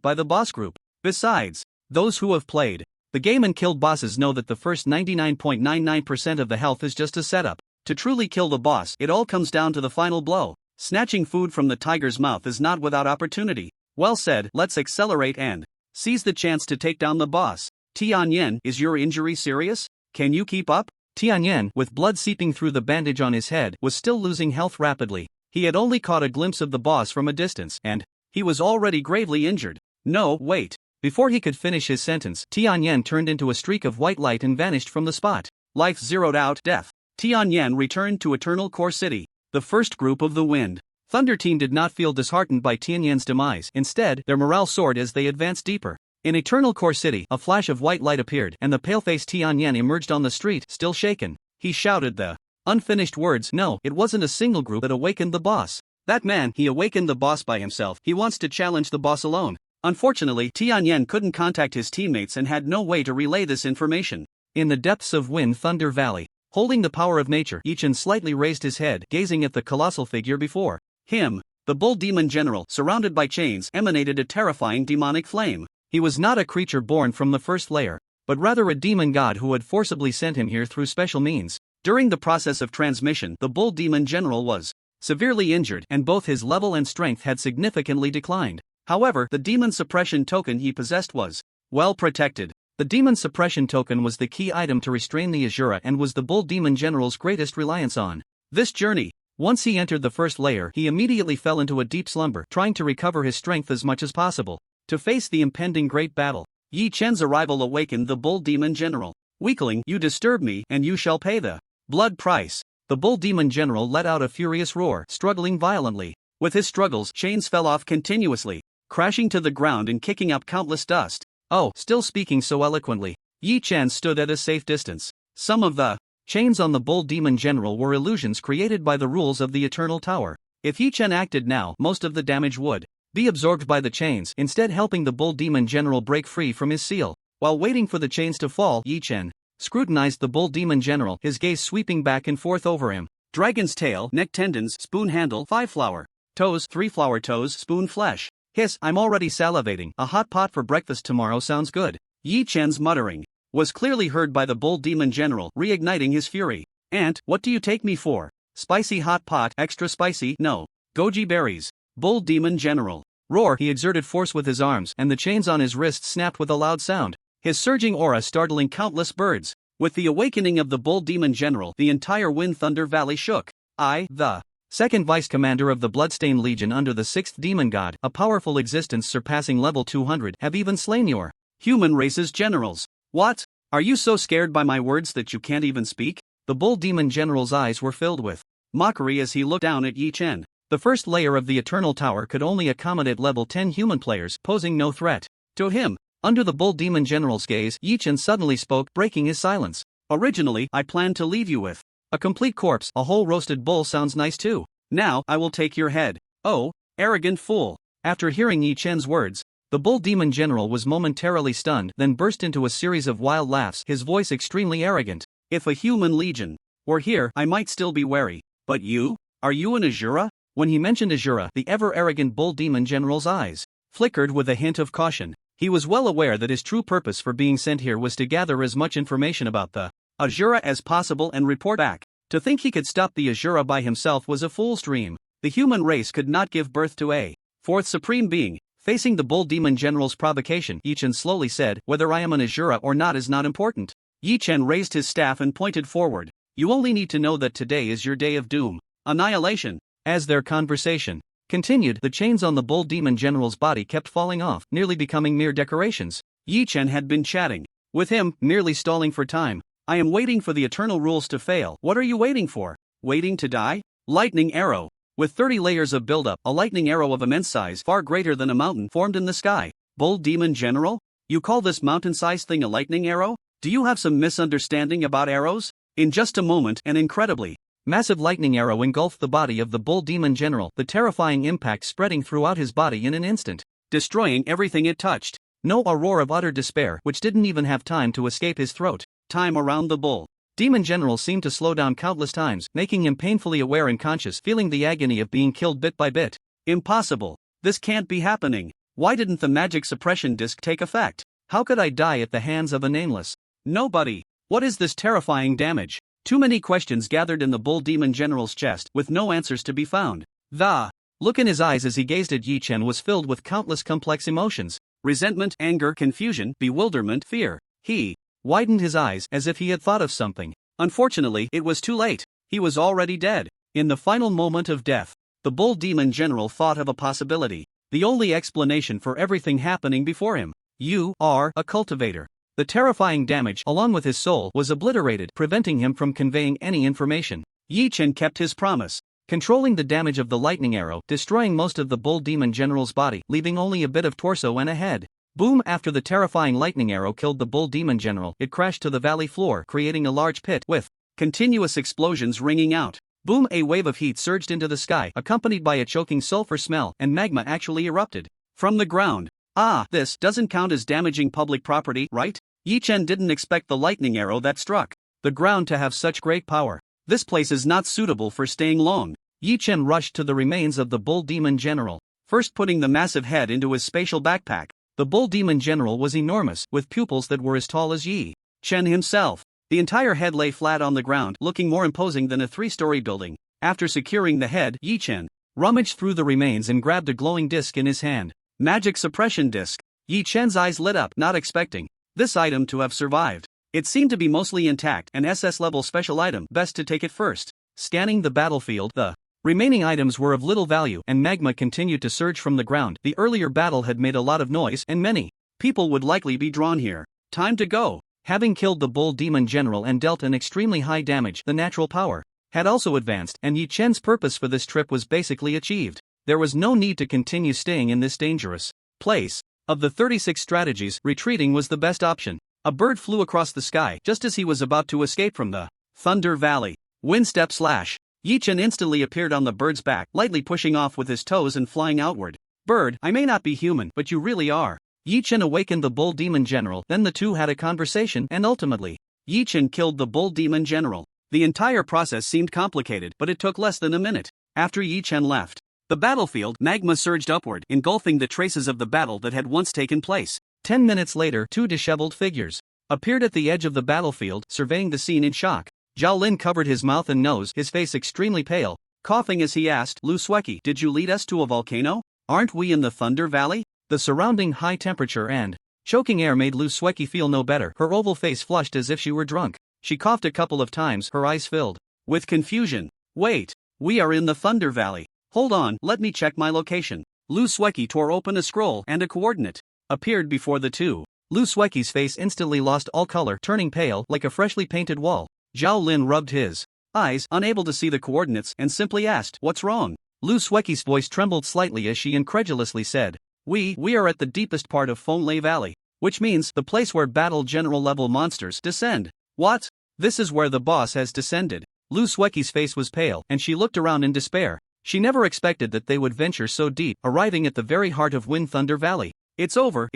by the boss group? Besides, those who have played the game and killed bosses know that the first 99.99% of the health is just a setup. To truly kill the boss, it all comes down to the final blow. Snatching food from the tiger's mouth is not without opportunity. Well said, let's accelerate and seize the chance to take down the boss. Tianyan, is your injury serious? Can you keep up? Tianyan, with blood seeping through the bandage on his head, was still losing health rapidly. He had only caught a glimpse of the boss from a distance, and he was already gravely injured. No, wait. Before he could finish his sentence, Tianyan turned into a streak of white light and vanished from the spot. Life zeroed out, death. Tianyan returned to Eternal Core City. The first group of the Wind Thunder team did not feel disheartened by Tianyan's demise. Instead, their morale soared as they advanced deeper. In Eternal Core City, a flash of white light appeared, and the pale-faced Tianyan emerged on the street, still shaken. He shouted the unfinished words. No, it wasn't a single group that awakened the boss. That man, he awakened the boss by himself. He wants to challenge the boss alone. Unfortunately, Tianyan couldn't contact his teammates and had no way to relay this information. In the depths of Wind Thunder Valley, holding the power of nature, Yichin slightly raised his head, gazing at the colossal figure before him. The bull demon general, surrounded by chains, emanated a terrifying demonic flame. He was not a creature born from the first layer, but rather a demon god who had forcibly sent him here through special means. During the process of transmission, the bull demon general was severely injured, and both his level and strength had significantly declined. However, the demon suppression token he possessed was well protected. The demon suppression token was the key item to restrain the Azura and was the bull demon general's greatest reliance on this journey. Once he entered the first layer, he immediately fell into a deep slumber, trying to recover his strength as much as possible to face the impending great battle. Yi Chen's arrival awakened the bull demon general. Weakling, you disturb me, and you shall pay the blood price. The bull demon general let out a furious roar, struggling violently. With his struggles, chains fell off continuously, crashing to the ground and kicking up countless dust. Oh, still speaking so eloquently, Yi Chen stood at a safe distance. Some of the chains on the bull demon general were illusions created by the rules of the Eternal Tower. If Yi Chen acted now, most of the damage would be absorbed by the chains, instead helping the bull demon general break free from his seal. While waiting for the chains to fall, Yi Chen scrutinized the bull demon general, his gaze sweeping back and forth over him. Dragon's tail, neck tendons, spoon handle, 5 flower toes, 3 flower toes, spoon flesh. Hiss, I'm already salivating. A hot pot for breakfast tomorrow sounds good. Yi Chen's muttering was clearly heard by the bull demon general, reigniting his fury. Ant, what do you take me for? Spicy hot pot, extra spicy? No. Goji berries. Bull demon general. Roar, he exerted force with his arms, and the chains on his wrists snapped with a loud sound, his surging aura startling countless birds. With the awakening of the bull demon general, the entire Wind Thunder Valley shook. The second vice commander of the Bloodstained Legion under the 6th demon god, a powerful existence surpassing level 200, have even slain your human race's generals. What? Are you so scared by my words that you can't even speak? The bull demon general's eyes were filled with mockery as he looked down at Yi Chen. The first layer of the Eternal Tower could only accommodate level 10 human players, posing no threat to him. Under the bull demon general's gaze, Yi Chen suddenly spoke, breaking his silence. Originally, I planned to leave you with a complete corpse. A whole roasted bull sounds nice too. Now, I will take your head. Oh, arrogant fool. After hearing Yi Chen's words, the bull demon general was momentarily stunned, then burst into a series of wild laughs, his voice extremely arrogant. If a human legion were here, I might still be wary. But you? Are you an Azura? When he mentioned Azura, the ever-arrogant bull demon general's eyes flickered with a hint of caution. He was well aware that his true purpose for being sent here was to gather as much information about the Azura as possible and report back. To think he could stop the Azura by himself was a fool's dream. The human race could not give birth to a fourth supreme being. Facing the bull demon general's provocation, Yi-Chen slowly said, "Whether I am an Azura or not is not important." Yi-Chen raised his staff and pointed forward. "You only need to know that today is your day of doom. Annihilation." As their conversation continued, the chains on the bull demon general's body kept falling off, nearly becoming mere decorations. Yi-Chen had been chatting with him, merely stalling for time. "I am waiting for the eternal rules to fail." "What are you waiting for? Waiting to die?" Lightning arrow. With 30 layers of buildup, a lightning arrow of immense size, far greater than a mountain, formed in the sky. Bull demon general? You call this mountain-sized thing a lightning arrow? Do you have some misunderstanding about arrows? In just a moment, an incredibly massive lightning arrow engulfed the body of the bull demon general, the terrifying impact spreading throughout his body in an instant, destroying everything it touched. No, a roar of utter despair, which didn't even have time to escape his throat. Time around the bull demon general seemed to slow down countless times, making him painfully aware and conscious, feeling the agony of being killed bit by bit. Impossible. This can't be happening. Why didn't the magic suppression disc take effect? How could I die at the hands of a nameless nobody? What is this terrifying damage? Too many questions gathered in the bull demon general's chest, with no answers to be found. The look in his eyes as he gazed at Yi-Chen was filled with countless complex emotions: resentment, anger, confusion, bewilderment, fear. He widened his eyes as if he had thought of something. Unfortunately, it was too late. He was already dead. In the final moment of death, the bull demon general thought of a possibility, the only explanation for everything happening before him. "You are a cultivator." The terrifying damage, along with his soul, was obliterated, preventing him from conveying any information. Yi-Chen kept his promise, controlling the damage of the lightning arrow, destroying most of the bull demon general's body, leaving only a bit of torso and a head. Boom! After the terrifying lightning arrow killed the bull demon general, it crashed to the valley floor, creating a large pit, with continuous explosions ringing out. Boom! A wave of heat surged into the sky, accompanied by a choking sulfur smell, and magma actually erupted from the ground. Ah, this doesn't count as damaging public property, right? Yi-Chen didn't expect the lightning arrow that struck the ground to have such great power. This place is not suitable for staying long. Yi-Chen rushed to the remains of the bull demon general, first putting the massive head into his spatial backpack. The bull demon general was enormous, with pupils that were as tall as Yi-Chen himself. The entire head lay flat on the ground, looking more imposing than a 3-story building. After securing the head, Yi-Chen rummaged through the remains and grabbed a glowing disc in his hand. Magic suppression disc. Yi-Chen's eyes lit up, not expecting this item to have survived. It seemed to be mostly intact, an SS-level special item, best to take it first. Scanning the battlefield, the remaining items were of little value, and magma continued to surge from the ground. The earlier battle had made a lot of noise, and many people would likely be drawn here. Time to go. Having killed the bull demon general and dealt an extremely high damage, the natural power had also advanced, and Yi-Chen's purpose for this trip was basically achieved. There was no need to continue staying in this dangerous place. Of the 36 strategies, retreating was the best option. A bird flew across the sky just as he was about to escape from the Thunder Valley. Wind step slash. Yi-Chen instantly appeared on the bird's back, lightly pushing off with his toes and flying outward. "Bird, I may not be human, but you really are." Yi-Chen awakened the bull demon general, then the two had a conversation, and ultimately, Yi-Chen killed the bull demon general. The entire process seemed complicated, but it took less than a minute. After Yi-Chen left the battlefield, magma surged upward, engulfing the traces of the battle that had once taken place. 10 minutes later, 2 disheveled figures appeared at the edge of the battlefield, surveying the scene in shock. Zhao Lin covered his mouth and nose, his face extremely pale, coughing as he asked, "Luski, did you lead us to a volcano? Aren't we in the Thunder Valley?" The surrounding high temperature and choking air made Luski feel no better. Her oval face flushed as if she were drunk. She coughed a couple of times, her eyes filled with confusion. "Wait, we are in the Thunder Valley. Hold on, let me check my location." Luski tore open a scroll, and a coordinate appeared before the two. Luski's face instantly lost all color, turning pale, like a freshly painted wall. Zhao Lin rubbed his eyes, unable to see the coordinates, and simply asked, "What's wrong?" Luski's voice trembled slightly as she incredulously said, We are at the deepest part of Fonlei Valley, which means the place where battle general level monsters descend." "What? This is where the boss has descended." Luski's face was pale, and she looked around in despair. She never expected that they would venture so deep, arriving at the very heart of Wind Thunder Valley. It's over,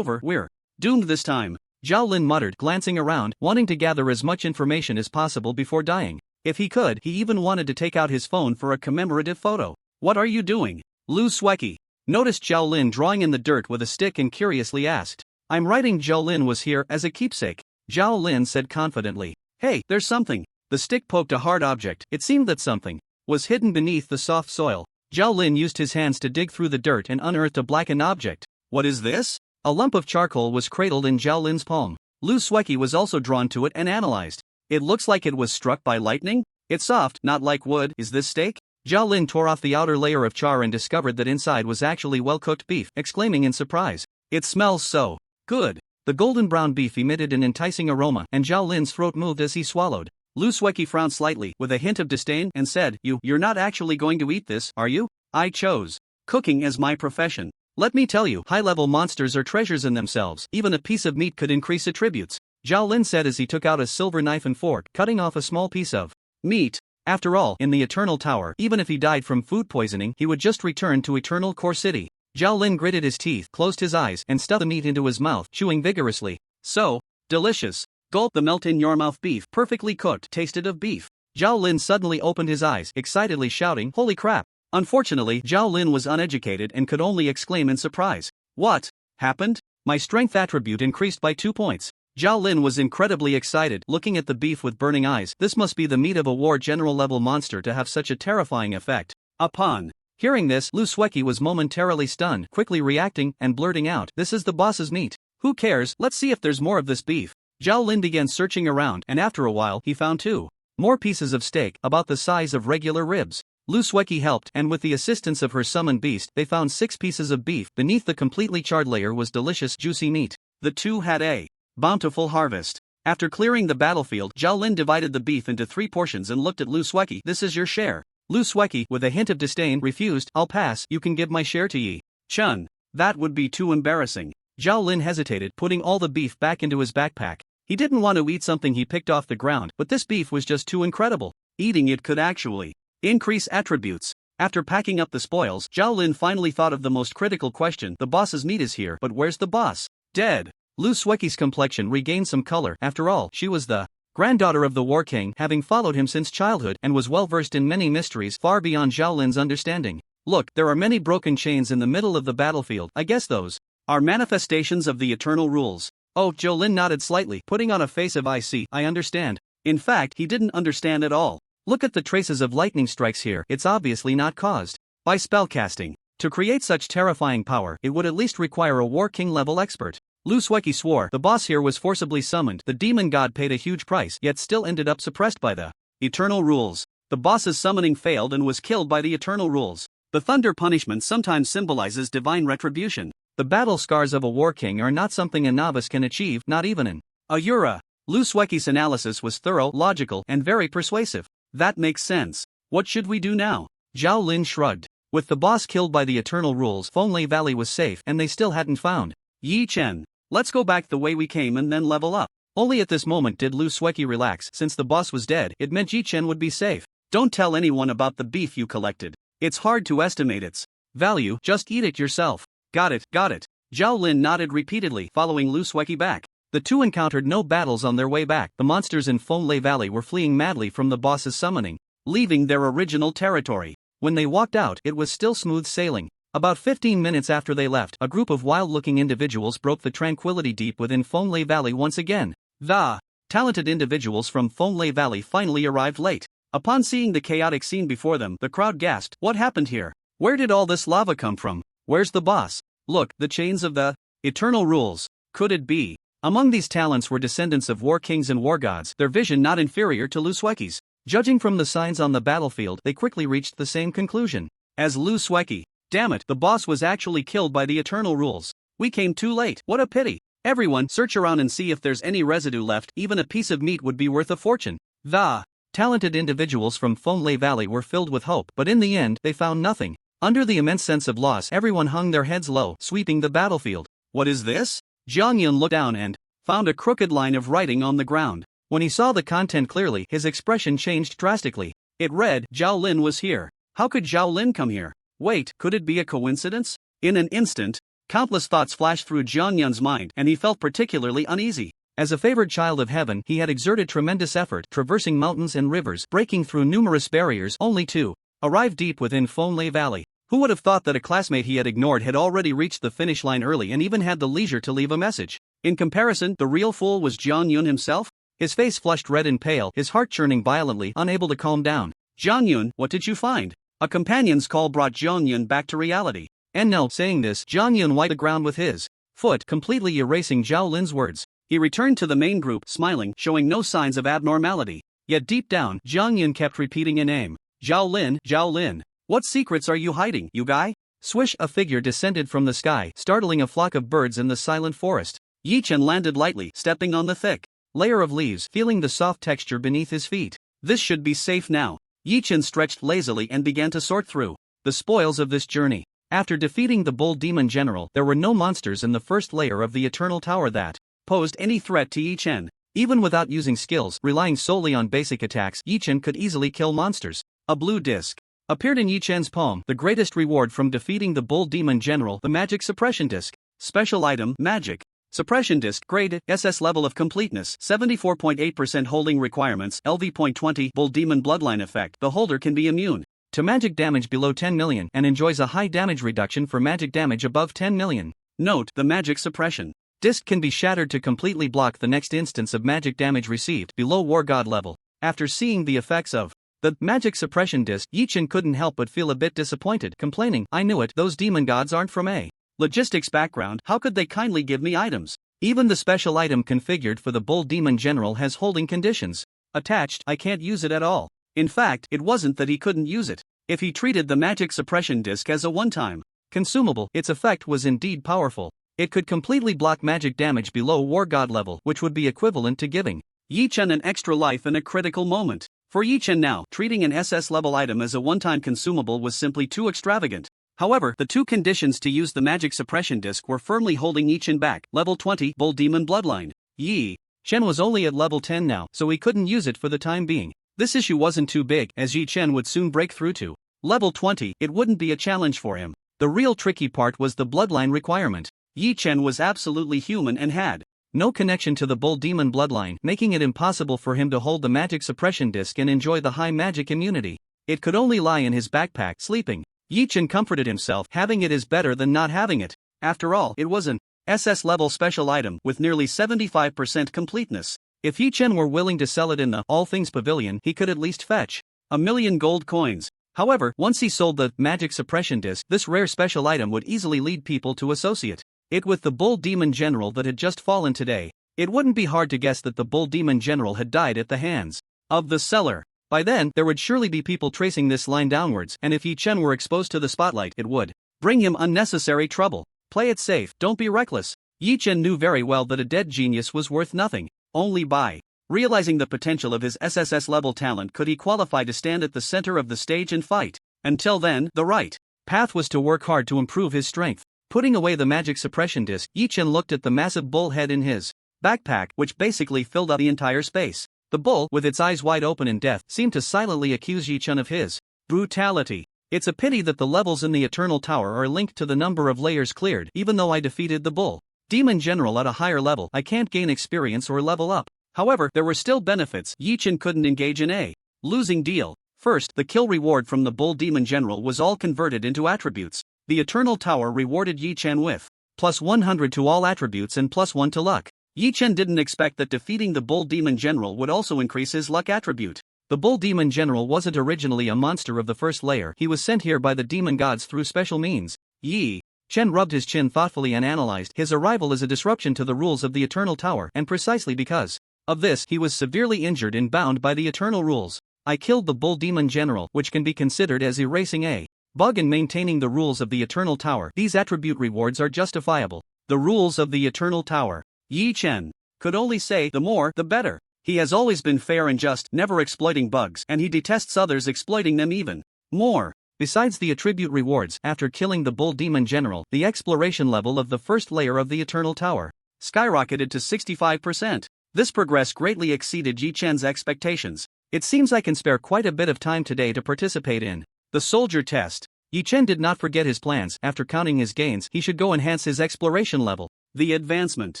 we're doomed this time," Zhao Lin muttered, glancing around, wanting to gather as much information as possible before dying. If he could, he even wanted to take out his phone for a commemorative photo. "What are you doing?" Luski noticed Zhao Lin drawing in the dirt with a stick and curiously asked. "I'm writing Zhao Lin was here as a keepsake," Zhao Lin said confidently. "Hey, there's something The stick poked a hard object. It seemed that something was hidden beneath the soft soil. Zhao Lin used his hands to dig through the dirt and unearthed a blackened object. What is this? A lump of charcoal was cradled in Zhao Lin's palm. Lu Sueki was also drawn to it and analyzed. It looks like it was struck by lightning? It's soft, not like wood. Is this steak? Zhao Lin tore off the outer layer of char and discovered that inside was actually well-cooked beef, exclaiming in surprise. It smells so good. The golden brown beef emitted an enticing aroma, and Zhao Lin's throat moved as he swallowed. Lu Sueki frowned slightly, with a hint of disdain, and said, You're not actually going to eat this, are you? I chose cooking as my profession. Let me tell you, high-level monsters are treasures in themselves. Even a piece of meat could increase attributes. Zhao Lin said as he took out a silver knife and fork, cutting off a small piece of meat. After all, in the Eternal Tower, even if he died from food poisoning, he would just return to Eternal Core City. Zhao Lin gritted his teeth, closed his eyes, and stuffed the meat into his mouth, chewing vigorously. So delicious. Gulp. The melt-in-your-mouth beef, perfectly cooked, tasted of beef. Zhao Lin suddenly opened his eyes, excitedly shouting, Holy crap! Unfortunately, Zhao Lin was uneducated and could only exclaim in surprise. What happened? My strength attribute increased by 2 points. Zhao Lin was incredibly excited, looking at the beef with burning eyes. This must be the meat of a war general-level monster to have such a terrifying effect. Upon hearing this, Lu Sueki was momentarily stunned, quickly reacting and blurting out, This is the boss's meat. Who cares? Let's see if there's more of this beef. Zhao Lin began searching around, and after a while, he found 2 more pieces of steak, about the size of regular ribs. Lu Sueki helped, and with the assistance of her summoned beast, they found 6 pieces of beef. Beneath the completely charred layer was delicious, juicy meat. The two had a bountiful harvest. After clearing the battlefield, Zhao Lin divided the beef into 3 portions and looked at Lu Sueki. This is your share. Lu Sueki, with a hint of disdain, refused. I'll pass. You can give my share to Yi Chun. That would be too embarrassing. Zhao Lin hesitated, putting all the beef back into his backpack. He didn't want to eat something he picked off the ground, but this beef was just too incredible. Eating it could actually increase attributes. After packing up the spoils, Zhao Lin finally thought of the most critical question. The boss's meat is here, but where's the boss? Dead. Lu Sueki's complexion regained some color. After all, she was the granddaughter of the War King, having followed him since childhood, and was well versed in many mysteries far beyond Zhao Lin's understanding. Look, there are many broken chains in the middle of the battlefield. I guess those are manifestations of the eternal rules. Oh, Zhao Lin nodded slightly, putting on a face of I see, I understand. In fact, he didn't understand at all. Look at the traces of lightning strikes here. It's obviously not caused by spellcasting. To create such terrifying power, it would at least require a War King level expert. Lu Sueki swore. The boss here was forcibly summoned. The demon god paid a huge price, yet still ended up suppressed by the eternal rules. The boss's summoning failed and was killed by the eternal rules. The thunder punishment sometimes symbolizes divine retribution. The battle scars of a War King are not something a novice can achieve, not even in Azura. Lu Sueki's analysis was thorough, logical, and very persuasive. That makes sense. What should we do now? Zhao Lin shrugged. With the boss killed by the eternal rules, Fonglei Valley was safe, and they still hadn't found Yi Chen. Let's go back the way we came and then level up. Only at this moment did Lu Sueki relax. Since the boss was dead, it meant Yi Chen would be safe. Don't tell anyone about the beef you collected. It's hard to estimate its value, just eat it yourself. Got it, got it. Zhao Lin nodded repeatedly, following Lu Sueki back. The two encountered no battles on their way back. The monsters in Fonglei Valley were fleeing madly from the boss's summoning, leaving their original territory. When they walked out, it was still smooth sailing. About 15 minutes after they left, a group of wild-looking individuals broke the tranquility deep within Fonglei Valley once again. The talented individuals from Fonglei Valley finally arrived late. Upon seeing the chaotic scene before them, the crowd gasped. What happened here? Where did all this lava come from? Where's the boss? Look, the chains of the eternal rules. Could it be? Among these talents were descendants of war kings and war gods, their vision not inferior to Lu Sueki's. Judging from the signs on the battlefield, they quickly reached the same conclusion as Lu Sueki. Damn it, the boss was actually killed by the eternal rules. We came too late. What a pity. Everyone, search around and see if there's any residue left. Even a piece of meat would be worth a fortune. The talented individuals from Fonglei Valley were filled with hope, but in the end, they found nothing. Under the immense sense of loss, everyone hung their heads low, sweeping the battlefield. What is this? Jiang Yun looked down and found a crooked line of writing on the ground. When he saw the content clearly, his expression changed drastically. It read, Zhao Lin was here. How could Zhao Lin come here? Wait, could it be a coincidence? In an instant, countless thoughts flashed through Jiang Yun's mind, and he felt particularly uneasy. As a favored child of heaven, he had exerted tremendous effort, traversing mountains and rivers, breaking through numerous barriers, only to arrive deep within Fonglei Valley. Who would have thought that a classmate he had ignored had already reached the finish line early and even had the leisure to leave a message? In comparison, the real fool was Jiang Yun himself. his face flushed red and pale, his heart churning violently, unable to calm down. Jiangyun, what did you find? A companion's call brought Jiangyun back to reality. And no, saying this, Jiangyun wiped the ground with his foot, completely erasing Zhao Lin's words. He returned to the main group, smiling, showing no signs of abnormality. Yet deep down, Jiangyun kept repeating a name. Zhao Lin. What secrets are you hiding, you guy? Swish, a figure descended from the sky, startling a flock of birds in the silent forest. Yi Chen landed lightly, stepping on the thick layer of leaves, feeling the soft texture beneath his feet. This should be safe now. Yi Chen stretched lazily and began to sort through the spoils of this journey. After defeating the Bull Demon General, there were no monsters in the first layer of the Eternal Tower that posed any threat to Yi Chen. Even without using skills, relying solely on basic attacks, Yi Chen could easily kill monsters. A blue disc appeared in Yi Chen's palm, the greatest reward from defeating the Bull Demon General, the Magic Suppression Disc. Special item, Magic Suppression Disc, grade, SS level of completeness, 74.8% holding requirements, LV.20, Bull Demon Bloodline effect. The holder can be immune to magic damage below 10 million and enjoys a high damage reduction for magic damage above 10 million. Note, the Magic Suppression Disc can be shattered to completely block the next instance of magic damage received below War God level. After seeing the effects of the Magic Suppression Disc, Yi Chen couldn't help but feel a bit disappointed, complaining, I knew it, those demon gods aren't from a logistics background, how could they kindly give me items? Even the special item configured for the Bull Demon General has holding conditions attached. I can't use it at all. In fact, it wasn't that he couldn't use it. If he treated the Magic Suppression Disc as a one-time consumable, its effect was indeed powerful. It could completely block magic damage below War God level, which would be equivalent to giving Yi Chen an extra life in a critical moment. For Yi Chen now, treating an SS level item as a one-time consumable was simply too extravagant. However, the two conditions to use the Magic Suppression Disc were firmly holding Yi Chen back. Level 20, Bull Demon Bloodline. Yi Chen was only at level 10 now, so he couldn't use it for the time being. This issue wasn't too big, as Yi Chen would soon break through to level 20, it wouldn't be a challenge for him. The real tricky part was the bloodline requirement. Yi Chen was absolutely human and had no connection to the Bull Demon bloodline, making it impossible for him to hold the Magic Suppression Disc and enjoy the high magic immunity. It could only lie in his backpack, sleeping. Yi Chen comforted himself, having it is better than not having it. After all, it was an SS level special item with nearly 75% completeness. If Yi Chen were willing to sell it in the All Things Pavilion, he could at least fetch 1,000,000 gold coins. However, once he sold the Magic Suppression Disc, this rare special item would easily lead people to associate it with the Bull Demon General that had just fallen today. It wouldn't be hard to guess that the Bull Demon General had died at the hands of the seller. By then, there would surely be people tracing this line downwards, and if Yi Chen were exposed to the spotlight, it would bring him unnecessary trouble. Play it safe, don't be reckless. Yi Chen knew very well that a dead genius was worth nothing. Only by realizing the potential of his SSS level talent could he qualify to stand at the center of the stage and fight. Until then, the right path was to work hard to improve his strength. Putting away the Magic Suppression Disc, Yi Chen looked at the massive bull head in his backpack, which basically filled up the entire space. The bull, with its eyes wide open in death, seemed to silently accuse Yi Chen of his brutality. It's a pity that the levels in the Eternal Tower are linked to the number of layers cleared. Even though I defeated the Bull Demon General at a higher level, I can't gain experience or level up. However, there were still benefits. Yi Chen couldn't engage in a losing deal. First, the kill reward from the Bull Demon General was all converted into attributes. The Eternal Tower rewarded Yi Chen with plus 100 to all attributes and plus 1 to luck. Yi Chen didn't expect that defeating the Bull Demon General would also increase his luck attribute. The Bull Demon General wasn't originally a monster of the first layer, he was sent here by the demon gods through special means. Yi Chen rubbed his chin thoughtfully and analyzed his arrival as a disruption to the rules of the Eternal Tower, and precisely because of this, he was severely injured and bound by the Eternal Rules. I killed the Bull Demon General, which can be considered as erasing a bug in maintaining the rules of the Eternal Tower. These attribute rewards are justifiable. The rules of the Eternal Tower. Yi Chen could only say, the more, the better. He has always been fair and just, never exploiting bugs, and he detests others exploiting them even more. Besides the attribute rewards, after killing the Bull Demon General, the exploration level of the first layer of the Eternal Tower skyrocketed to 65%. This progress greatly exceeded Yi Chen's expectations. It seems I can spare quite a bit of time today to participate in the soldier test. Yi Chen did not forget his plans. After counting his gains, he should go enhance his exploration level. The advancement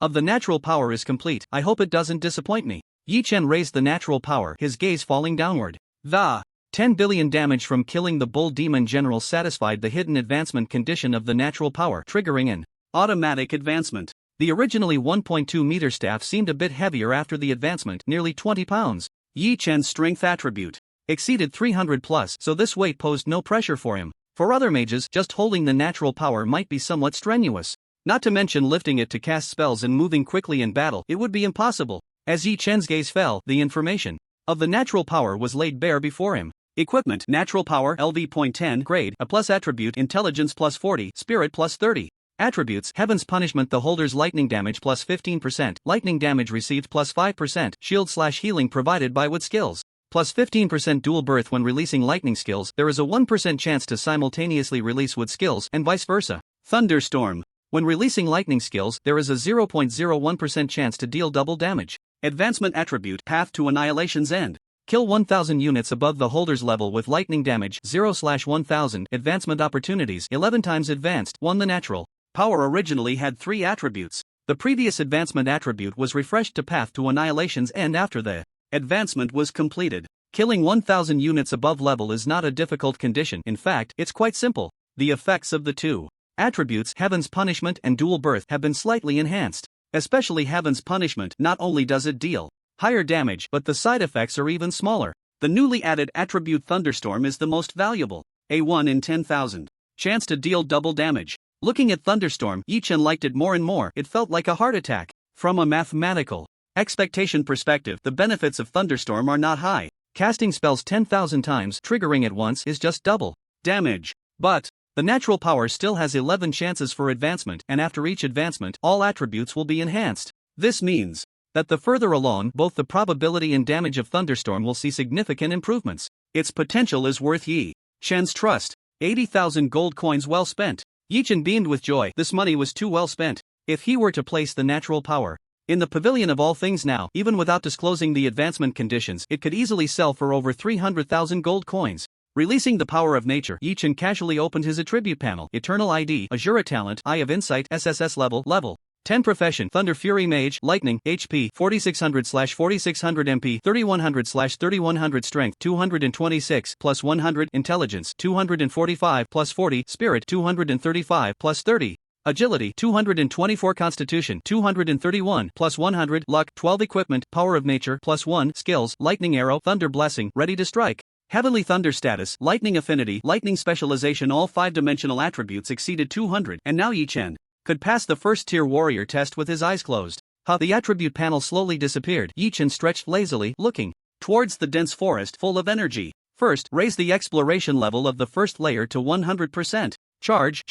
of the natural power is complete. I hope it doesn't disappoint me. Yi Chen raised the natural power, his gaze falling downward. The 10 billion damage from killing the Bull Demon General satisfied the hidden advancement condition of the natural power, triggering an automatic advancement. The originally 1.2 meter staff seemed a bit heavier after the advancement, nearly 20 pounds. Yi Chen's strength attribute Exceeded 300 plus, so this weight posed no pressure for him. For other mages, just holding the natural power might be somewhat strenuous. Not to mention lifting it to cast spells and moving quickly in battle, it would be impossible. As Yi Chen's gaze fell, the information of the natural power was laid bare before him. Equipment: Natural Power LV.10 Grade A plus Attribute Intelligence plus 40 Spirit plus 30 Attributes: Heaven's Punishment, the holder's lightning damage plus 15%, lightning damage received plus 5%, shield/healing provided by wood skills, plus 15% dual birth. When releasing lightning skills, there is a 1% chance to simultaneously release wood skills and vice versa. Thunderstorm: when releasing lightning skills, there is a 0.01% chance to deal double damage. Advancement Attribute Path to Annihilation's End. Kill 1000 units above the holder's level with lightning damage 0/1000. Advancement opportunities 11 times advanced. 1. The natural power originally had 3 attributes. The previous advancement attribute was refreshed to Path to Annihilation's End after the advancement was completed. Killing 1000 units above level is not a difficult condition. In fact, it's quite simple. The effects of the two attributes, Heaven's Punishment and Dual Birth, have been slightly enhanced. Especially Heaven's Punishment. Not only does it deal higher damage, but the side effects are even smaller. The newly added attribute Thunderstorm is the most valuable. A 1 in 10,000 chance to deal double damage. Looking at Thunderstorm, Yi Chen liked it more and more. It felt like a heart attack. From a mathematical expectation perspective, the benefits of Thunderstorm are not high. Casting spells 10,000 times, triggering at once, is just double damage. But the natural power still has 11 chances for advancement, and after each advancement, all attributes will be enhanced. This means that the further along, both the probability and damage of Thunderstorm will see significant improvements. Its potential is worth Yi Chen's trust. 80,000 gold coins well spent. Yi Chen beamed with joy. This money was too well spent. If he were to place the natural power in the pavilion of all things now, even without disclosing the advancement conditions, it could easily sell for over 300,000 gold coins. Releasing the power of nature, Yi Chen casually opened his attribute panel. Eternal ID, Azura talent, Eye of Insight, SSS level 10 profession, Thunder Fury Mage, Lightning, HP, 4600/4600 MP, 3100/3100 Strength, 226, plus 100, Intelligence, 245, plus 40, Spirit, 235, plus 30, Agility, 224 Constitution, 231, plus 100, Luck, 12 Equipment, Power of Nature, plus 1, Skills, Lightning Arrow, Thunder Blessing, Ready to Strike. Heavenly Thunder status, Lightning Affinity, Lightning Specialization. All 5-dimensional attributes exceeded 200, and now Yi Chen could pass the first-tier warrior test with his eyes closed. The attribute panel slowly disappeared. Yi Chen stretched lazily, looking towards the dense forest full of energy. First, raise the exploration level of the first layer to 100%. Charge.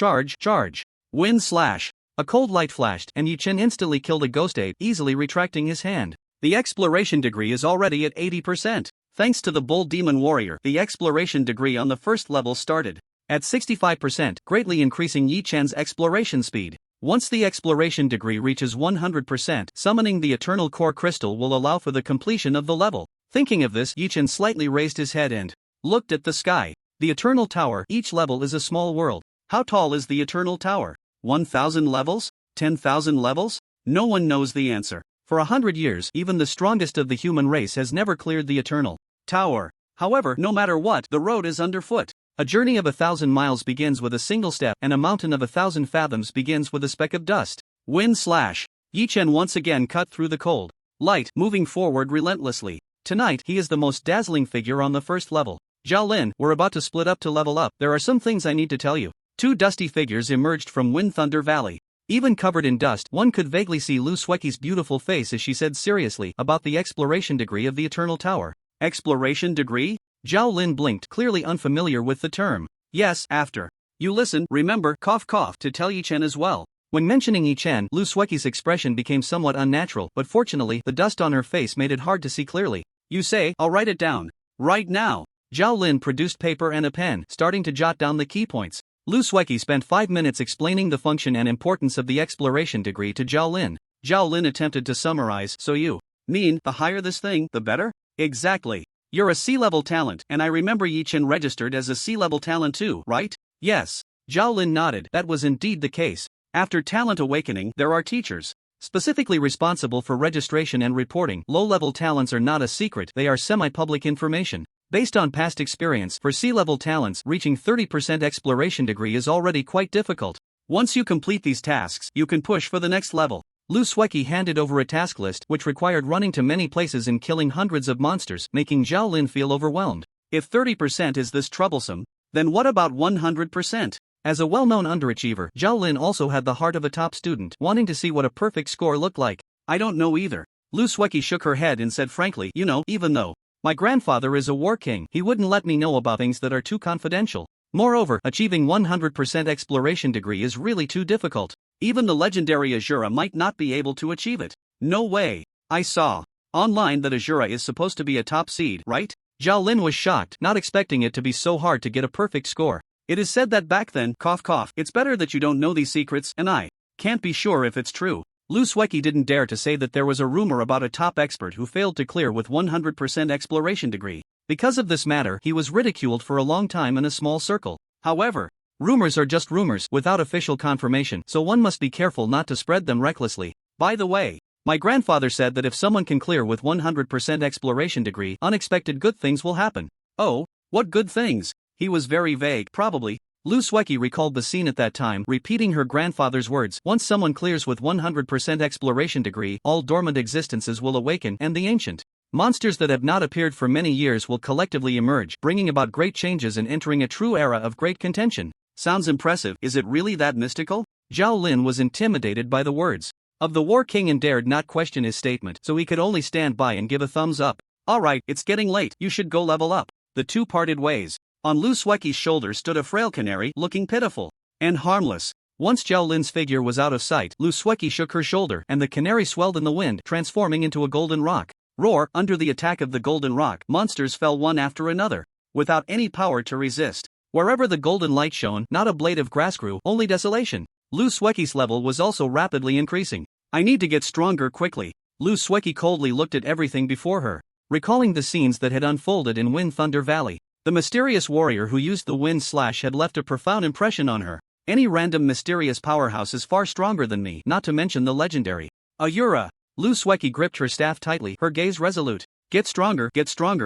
Wind slash. A cold light flashed, and Yi Chen instantly killed a ghost ape, easily retracting his hand. The exploration degree is already at 80%. Thanks to the Bull Demon Warrior, the exploration degree on the first level started at 65%, greatly increasing Yi Chen's exploration speed. Once the exploration degree reaches 100%, summoning the Eternal Core Crystal will allow for the completion of the level. Thinking of this, Yi Chen slightly raised his head and looked at the sky. The Eternal Tower. Each level is a small world. How tall is the Eternal Tower? 1,000 levels? 10,000 levels? No one knows the answer. For 100 years, even the strongest of the human race has never cleared the Eternal Tower. However, no matter what, the road is underfoot. A journey of 1,000 miles begins with a single step, and a mountain of 1,000 fathoms begins with a speck of dust. Wind slash. Yi Chen once again cut through the cold light, moving forward relentlessly. Tonight, he is the most dazzling figure on the first level. Zhao Lin, we're about to split up to level up. There are some things I need to tell you. 2 dusty figures emerged from Wind Thunder Valley. Even covered in dust, one could vaguely see Lu Sueki's beautiful face as she said seriously about the exploration degree of the Eternal Tower. Exploration degree? Zhao Lin blinked, clearly unfamiliar with the term. Yes, after you listen, remember, cough, to tell Yi Chen as well. When mentioning Yi Chen, Lu Sueki's expression became somewhat unnatural, but fortunately, the dust on her face made it hard to see clearly. You say, I'll write it down. Right now. Zhao Lin produced paper and a pen, starting to jot down the key points. Lu Sueki spent 5 minutes explaining the function and importance of the exploration degree to Zhao Lin. Zhao Lin attempted to summarize. So you mean, the higher this thing, the better? Exactly. You're a C-level talent, and I remember Yi Chen registered as a C-level talent too, right? Yes. Zhao Lin nodded. That was indeed the case. After talent awakening, there are teachers specifically responsible for registration and reporting. Low-level talents are not a secret, they are semi-public information. Based on past experience, for C-level talents, reaching 30% exploration degree is already quite difficult. Once you complete these tasks, you can push for the next level. Luski handed over a task list which required running to many places and killing hundreds of monsters, making Zhao Lin feel overwhelmed. If 30% is this troublesome, then what about 100%? As a well-known underachiever, Zhao Lin also had the heart of a top student, wanting to see what a perfect score looked like. I don't know either. Luski shook her head and said frankly, even though my grandfather is a war king, he wouldn't let me know about things that are too confidential. Moreover, achieving 100% exploration degree is really too difficult. Even the legendary Azura might not be able to achieve it. No way. I saw online that Azura is supposed to be a top seed, right? Zhao Lin was shocked, not expecting it to be so hard to get a perfect score. It is said that back then, cough cough, it's better that you don't know these secrets, and I can't be sure if it's true. Luski didn't dare to say that there was a rumor about a top expert who failed to clear with 100% exploration degree. Because of this matter, he was ridiculed for a long time in a small circle. However, rumors are just rumors without official confirmation, so one must be careful not to spread them recklessly. By the way, my grandfather said that if someone can clear with 100% exploration degree, unexpected good things will happen. Oh, what good things? He was very vague. Probably. Luski recalled the scene at that time, repeating her grandfather's words. Once someone clears with 100% exploration degree, all dormant existences will awaken and the ancient monsters that have not appeared for many years will collectively emerge, bringing about great changes and entering a true era of great contention. Sounds impressive. Is it really that mystical? Zhao Lin was intimidated by the words of the War King and dared not question his statement, so he could only stand by and give a thumbs up. Alright, it's getting late, you should go level up. The two parted ways. On Luski's shoulder stood a frail canary, looking pitiful and harmless. Once Zhao Lin's figure was out of sight, Luski shook her shoulder, and the canary swelled in the wind, transforming into a golden rock. Roar! Under the attack of the golden rock, monsters fell one after another, without any power to resist. Wherever the golden light shone, not a blade of grass grew, only desolation. Luski's level was also rapidly increasing. I need to get stronger quickly. Luski coldly looked at everything before her, recalling the scenes that had unfolded in Wind Thunder Valley. The mysterious warrior who used the wind slash had left a profound impression on her. Any random mysterious powerhouse is far stronger than me, not to mention the legendary Azura. Luski gripped her staff tightly, her gaze resolute. Get stronger,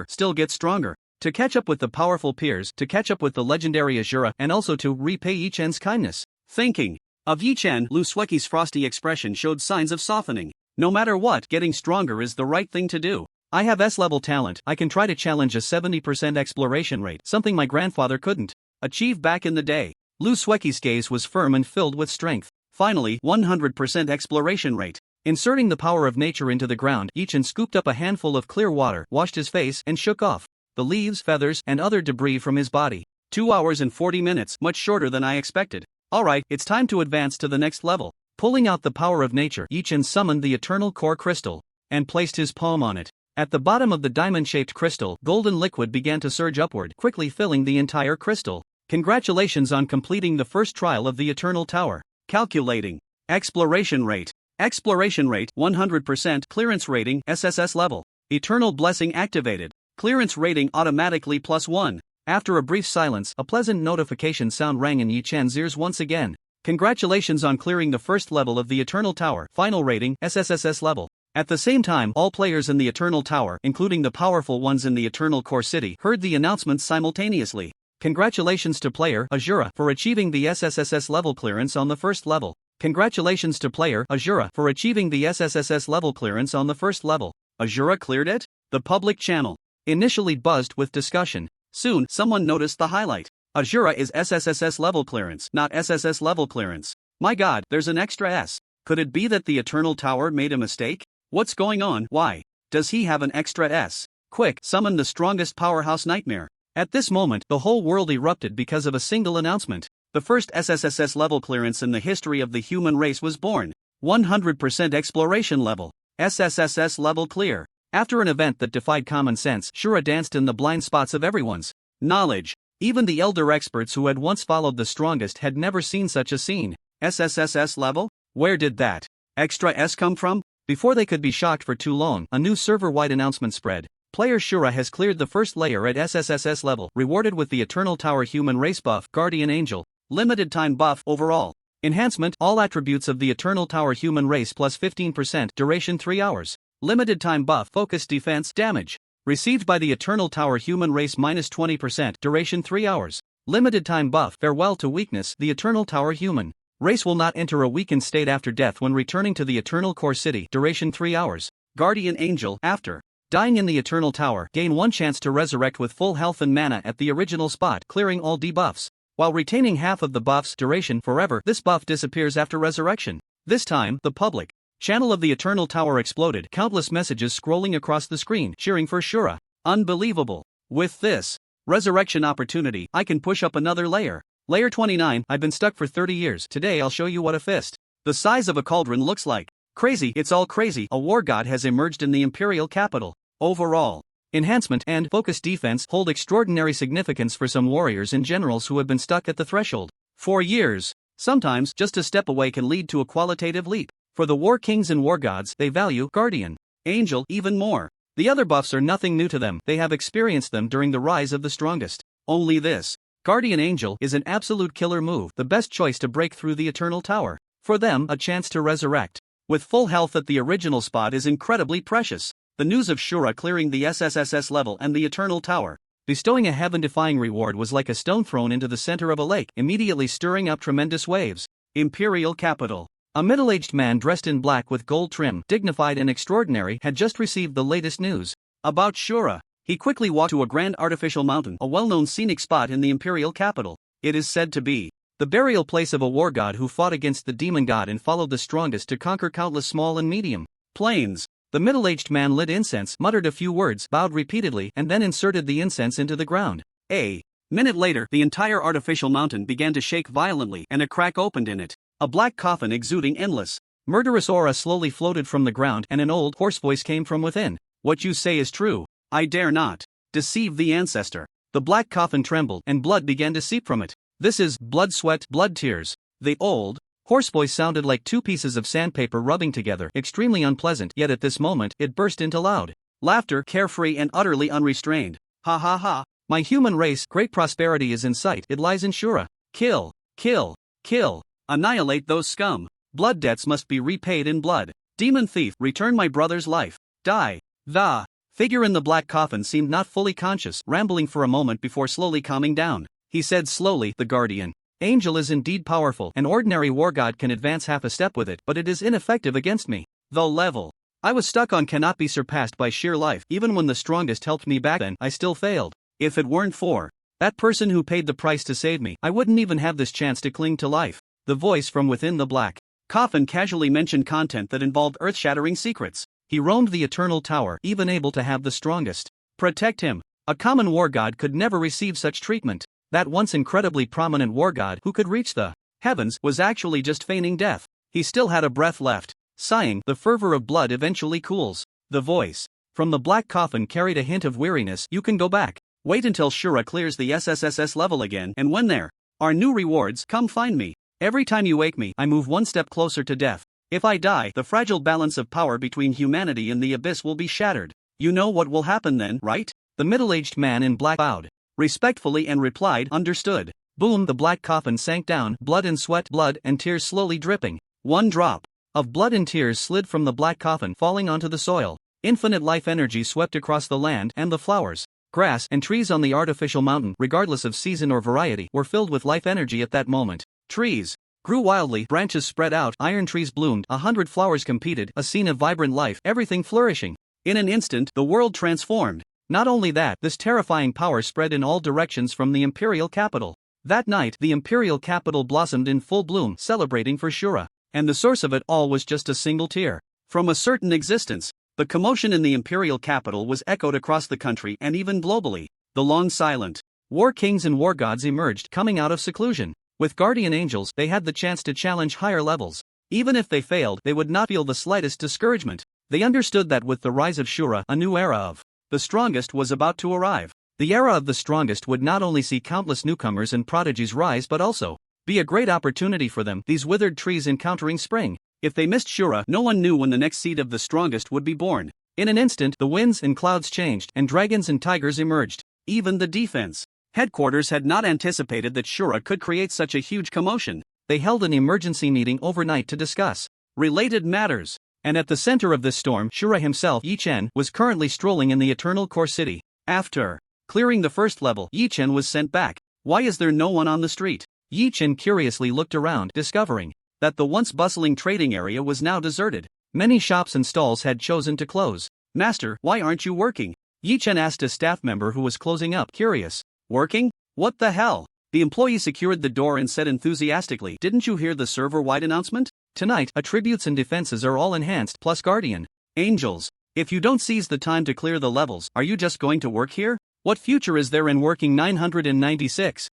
still get stronger. To catch up with the powerful peers, to catch up with the legendary Azura, and also to repay Yichen's kindness. Thinking of Yichen, Luski's frosty expression showed signs of softening. No matter what, getting stronger is the right thing to do. I have S-level talent. I can try to challenge a 70% exploration rate, something my grandfather couldn't achieve back in the day. Luski's gaze was firm and filled with strength. Finally, 100% exploration rate. Inserting the power of nature into the ground, Yichen scooped up a handful of clear water, washed his face, and shook off the leaves, feathers, and other debris from his body. 2 hours and 40 minutes, much shorter than I expected. Alright, it's time to advance to the next level. Pulling out the power of nature, Yichen summoned the eternal core crystal and placed his palm on it. At the bottom of the diamond-shaped crystal, golden liquid began to surge upward, quickly filling the entire crystal. Congratulations on completing the first trial of the Eternal Tower. Calculating. Exploration rate. Exploration rate, 100%. Clearance rating, SSS level. Eternal blessing activated. Clearance rating automatically +1. After a brief silence, a pleasant notification sound rang in Yichen's ears once again. Congratulations on clearing the first level of the Eternal Tower. Final rating, SSS level. At the same time, all players in the Eternal Tower, including the powerful ones in the Eternal Core City, heard the announcements simultaneously. Congratulations to player Azura for achieving the SSS level clearance on the first level. Congratulations to player Azura for achieving the SSS level clearance on the first level. Azura cleared it? The public channel initially buzzed with discussion. Soon, someone noticed the highlight. Azura is SSS level clearance, not SSS level clearance. My god, there's an extra S. Could it be that the Eternal Tower made a mistake? What's going on? Why does he have an extra S? Quick, summon the strongest powerhouse nightmare. At this moment, the whole world erupted because of a single announcement. The first SSS level clearance in the history of the human race was born. 100% exploration level. SSS level clear. After an event that defied common sense, Shura danced in the blind spots of everyone's knowledge. Even the elder experts who had once followed the strongest had never seen such a scene. SSS level? Where did that extra S come from? Before they could be shocked for too long, a new server-wide announcement spread. Player Shura has cleared the first layer at SSS level, rewarded with the Eternal Tower Human Race buff, Guardian Angel. Limited time buff overall. Enhancement, all attributes of the Eternal Tower Human Race plus 15%, duration 3 hours. Limited time buff, focus defense, damage. Received by the Eternal Tower Human Race minus 20%, duration 3 hours. Limited time buff, farewell to weakness, the Eternal Tower Human Race will not enter a weakened state after death when returning to the Eternal Core City. Duration 3 hours. Guardian Angel, After dying in the Eternal Tower, gain 1 chance to resurrect with full health and mana at the original spot, clearing all debuffs. While retaining half of the buff's duration forever, this buff disappears after resurrection. This time, the public channel of the Eternal Tower exploded, countless messages scrolling across the screen, cheering for Shura. Unbelievable. With this resurrection opportunity, I can push up another layer. Layer 29, I've been stuck for 30 years. Today I'll show you what a fist the size of a cauldron looks like. Crazy, it's all crazy. A war god has emerged in the imperial capital. Overall, enhancement and focus defense hold extraordinary significance for some warriors and generals who have been stuck at the threshold for years. Sometimes, just a step away can lead to a qualitative leap. For the war kings and war gods, they value Guardian Angel even more. The other buffs are nothing new to them, they have experienced them during the rise of the strongest. Only this Guardian Angel is an absolute killer move, the best choice to break through the Eternal Tower. For them, a chance to resurrect with full health at the original spot is incredibly precious. The news of Shura clearing the SSS level and the Eternal Tower, bestowing a heaven-defying reward, was like a stone thrown into the center of a lake, immediately stirring up tremendous waves. Imperial Capital. A middle-aged man dressed in black with gold trim, dignified and extraordinary, had just received the latest news about Shura. He quickly walked to a grand artificial mountain, a well-known scenic spot in the Imperial Capital. It is said to be the burial place of a war god who fought against the demon god and followed the strongest to conquer countless small and medium planes. The middle-aged man lit incense, muttered a few words, bowed repeatedly, and then inserted the incense into the ground. A minute later, the entire artificial mountain began to shake violently, and a crack opened in it. A black coffin exuding endless, murderous aura slowly floated from the ground, and an old, hoarse voice came from within. What you say is true. I dare not deceive the ancestor. The black coffin trembled, and blood began to seep from it. This is blood, sweat, blood, tears. The old, hoarse voice sounded like two pieces of sandpaper rubbing together, extremely unpleasant, yet at this moment, it burst into loud laughter, carefree and utterly unrestrained. Ha ha ha. My human race, great prosperity is in sight, it lies in Shura. Kill, kill, kill. Annihilate those scum. Blood debts must be repaid in blood. Demon thief, return my brother's life. Die. The figure in the black coffin seemed not fully conscious, rambling for a moment before slowly calming down. He said slowly, the Guardian Angel is indeed powerful. An ordinary war god can advance half a step with it, but it is ineffective against me. The level I was stuck on cannot be surpassed by sheer life. Even when the strongest helped me back then, I still failed. If it weren't for that person who paid the price to save me, I wouldn't even have this chance to cling to life. The voice from within the black coffin casually mentioned content that involved earth-shattering secrets. He roamed the Eternal Tower, even able to have the strongest protect him. A common war god could never receive such treatment. That once incredibly prominent war god who could reach the heavens was actually just feigning death. He still had a breath left. Sighing, the fervor of blood eventually cools. The voice from the black coffin carried a hint of weariness. You can go back. Wait until Shura clears the SSS level again, and when there are new rewards, come find me. Every time you wake me, I move one step closer to death. If I die, the fragile balance of power between humanity and the abyss will be shattered. You know what will happen then, right? The middle-aged man in black bowed respectfully and replied, understood. Boom, the black coffin sank down, blood and sweat, blood and tears slowly dripping. One drop of blood and tears slid from the black coffin, falling onto the soil. Infinite life energy swept across the land, and the flowers, grass, and trees on the artificial mountain, regardless of season or variety, were filled with life energy at that moment. Trees grew wildly, branches spread out, iron trees bloomed, 100 flowers competed, a scene of vibrant life, everything flourishing. In an instant, the world transformed. Not only that, this terrifying power spread in all directions from the imperial capital. That night, the imperial capital blossomed in full bloom, celebrating for Shura. And the source of it all was just a single tear from a certain existence. The commotion in the imperial capital was echoed across the country and even globally. The long silent war kings and war gods emerged, coming out of seclusion. With guardian angels, they had the chance to challenge higher levels. Even if they failed, they would not feel the slightest discouragement. They understood that with the rise of Shura, a new era of the strongest was about to arrive. The era of the strongest would not only see countless newcomers and prodigies rise but also be a great opportunity for them, these withered trees encountering spring. If they missed Shura, no one knew when the next seed of the strongest would be born. In an instant, the winds and clouds changed, and dragons and tigers emerged. Even the defense headquarters had not anticipated that Shura could create such a huge commotion. They held an emergency meeting overnight to discuss related matters. And at the center of this storm, Shura himself, Yi Chen, was currently strolling in the Eternal Core City. After clearing the first level, Yi Chen was sent back. Why is there no one on the street? Yi Chen curiously looked around, discovering that the once bustling trading area was now deserted. Many shops and stalls had chosen to close. Master, why aren't you working? Yi Chen asked a staff member who was closing up, curious. Working? What the hell? The employee secured the door and said enthusiastically, didn't you hear the server-wide announcement? Tonight, attributes and defenses are all enhanced plus guardian angels. If you don't seize the time to clear the levels, are you just going to work here? What future is there in working 996?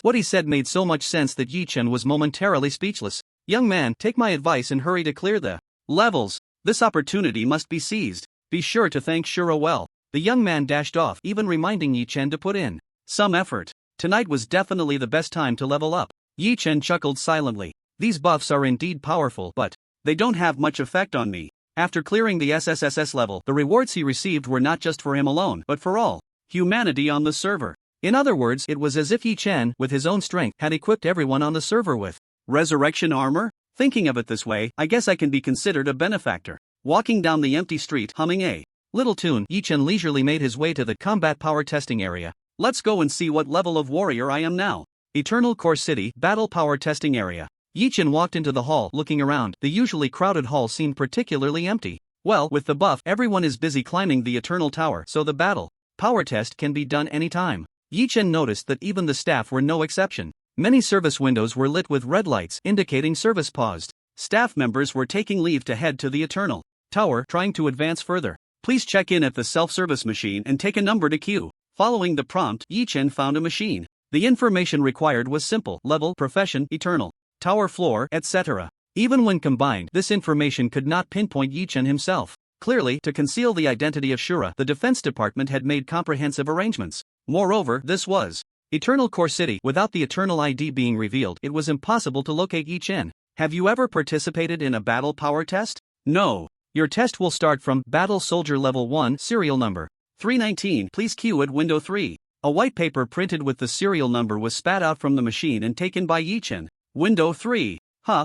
What he said made so much sense that Yi Chen was momentarily speechless. Young man, take my advice and hurry to clear the levels. This opportunity must be seized. Be sure to thank Shura well. The young man dashed off, even reminding Yi Chen to put in some effort. Tonight was definitely the best time to level up. Yi Chen chuckled silently. These buffs are indeed powerful, but they don't have much effect on me. After clearing the SSS level, the rewards he received were not just for him alone, but for all humanity on the server. In other words, it was as if Yi Chen, with his own strength, had equipped everyone on the server with resurrection armor? Thinking of it this way, I guess I can be considered a benefactor. Walking down the empty street, humming a little tune, Yi Chen leisurely made his way to the combat power testing area. Let's go and see what level of warrior I am now. Eternal Core City, Battle Power Testing Area. Yi Chen walked into the hall, looking around. The usually crowded hall seemed particularly empty. Well, with the buff, everyone is busy climbing the Eternal Tower, so the battle power test can be done anytime. Yi Chen noticed that even the staff were no exception. Many service windows were lit with red lights, indicating service paused. Staff members were taking leave to head to the Eternal Tower, trying to advance further. Please check in at the self-service machine and take a number to queue. Following the prompt, Yi Chen found a machine. The information required was simple: level, profession, Eternal Tower floor, etc. Even when combined, this information could not pinpoint Yi Chen himself. Clearly, to conceal the identity of Shura, the Defense Department had made comprehensive arrangements. Moreover, this was Eternal Core City. Without the Eternal ID being revealed, it was impossible to locate Yi Chen. Have you ever participated in a battle power test? No. Your test will start from Battle Soldier Level 1, serial number 319. Please queue at window 3. A white paper printed with the serial number was spat out from the machine and taken by Yi Chen. Window 3.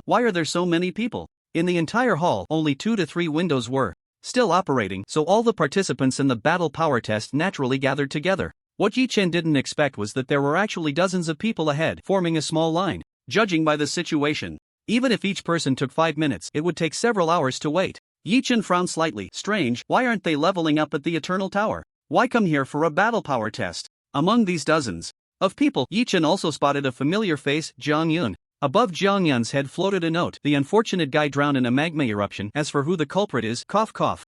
Why are there so many people? In the entire hall, only 2 to 3 windows were still operating, so all the participants in the battle power test naturally gathered together. What Yi Chen didn't expect was that there were actually dozens of people ahead, forming a small line. Judging by the situation, even if each person took 5 minutes, it would take several hours to wait. Yi Chen frowned slightly. Strange, why aren't they leveling up at the Eternal Tower? Why come here for a battle power test? Among these dozens of people, Yi Chen also spotted a familiar face, Jiang Yun. Above Jiang Yun's head floated a note: the unfortunate guy drowned in a magma eruption. As for who the culprit is, cough cough.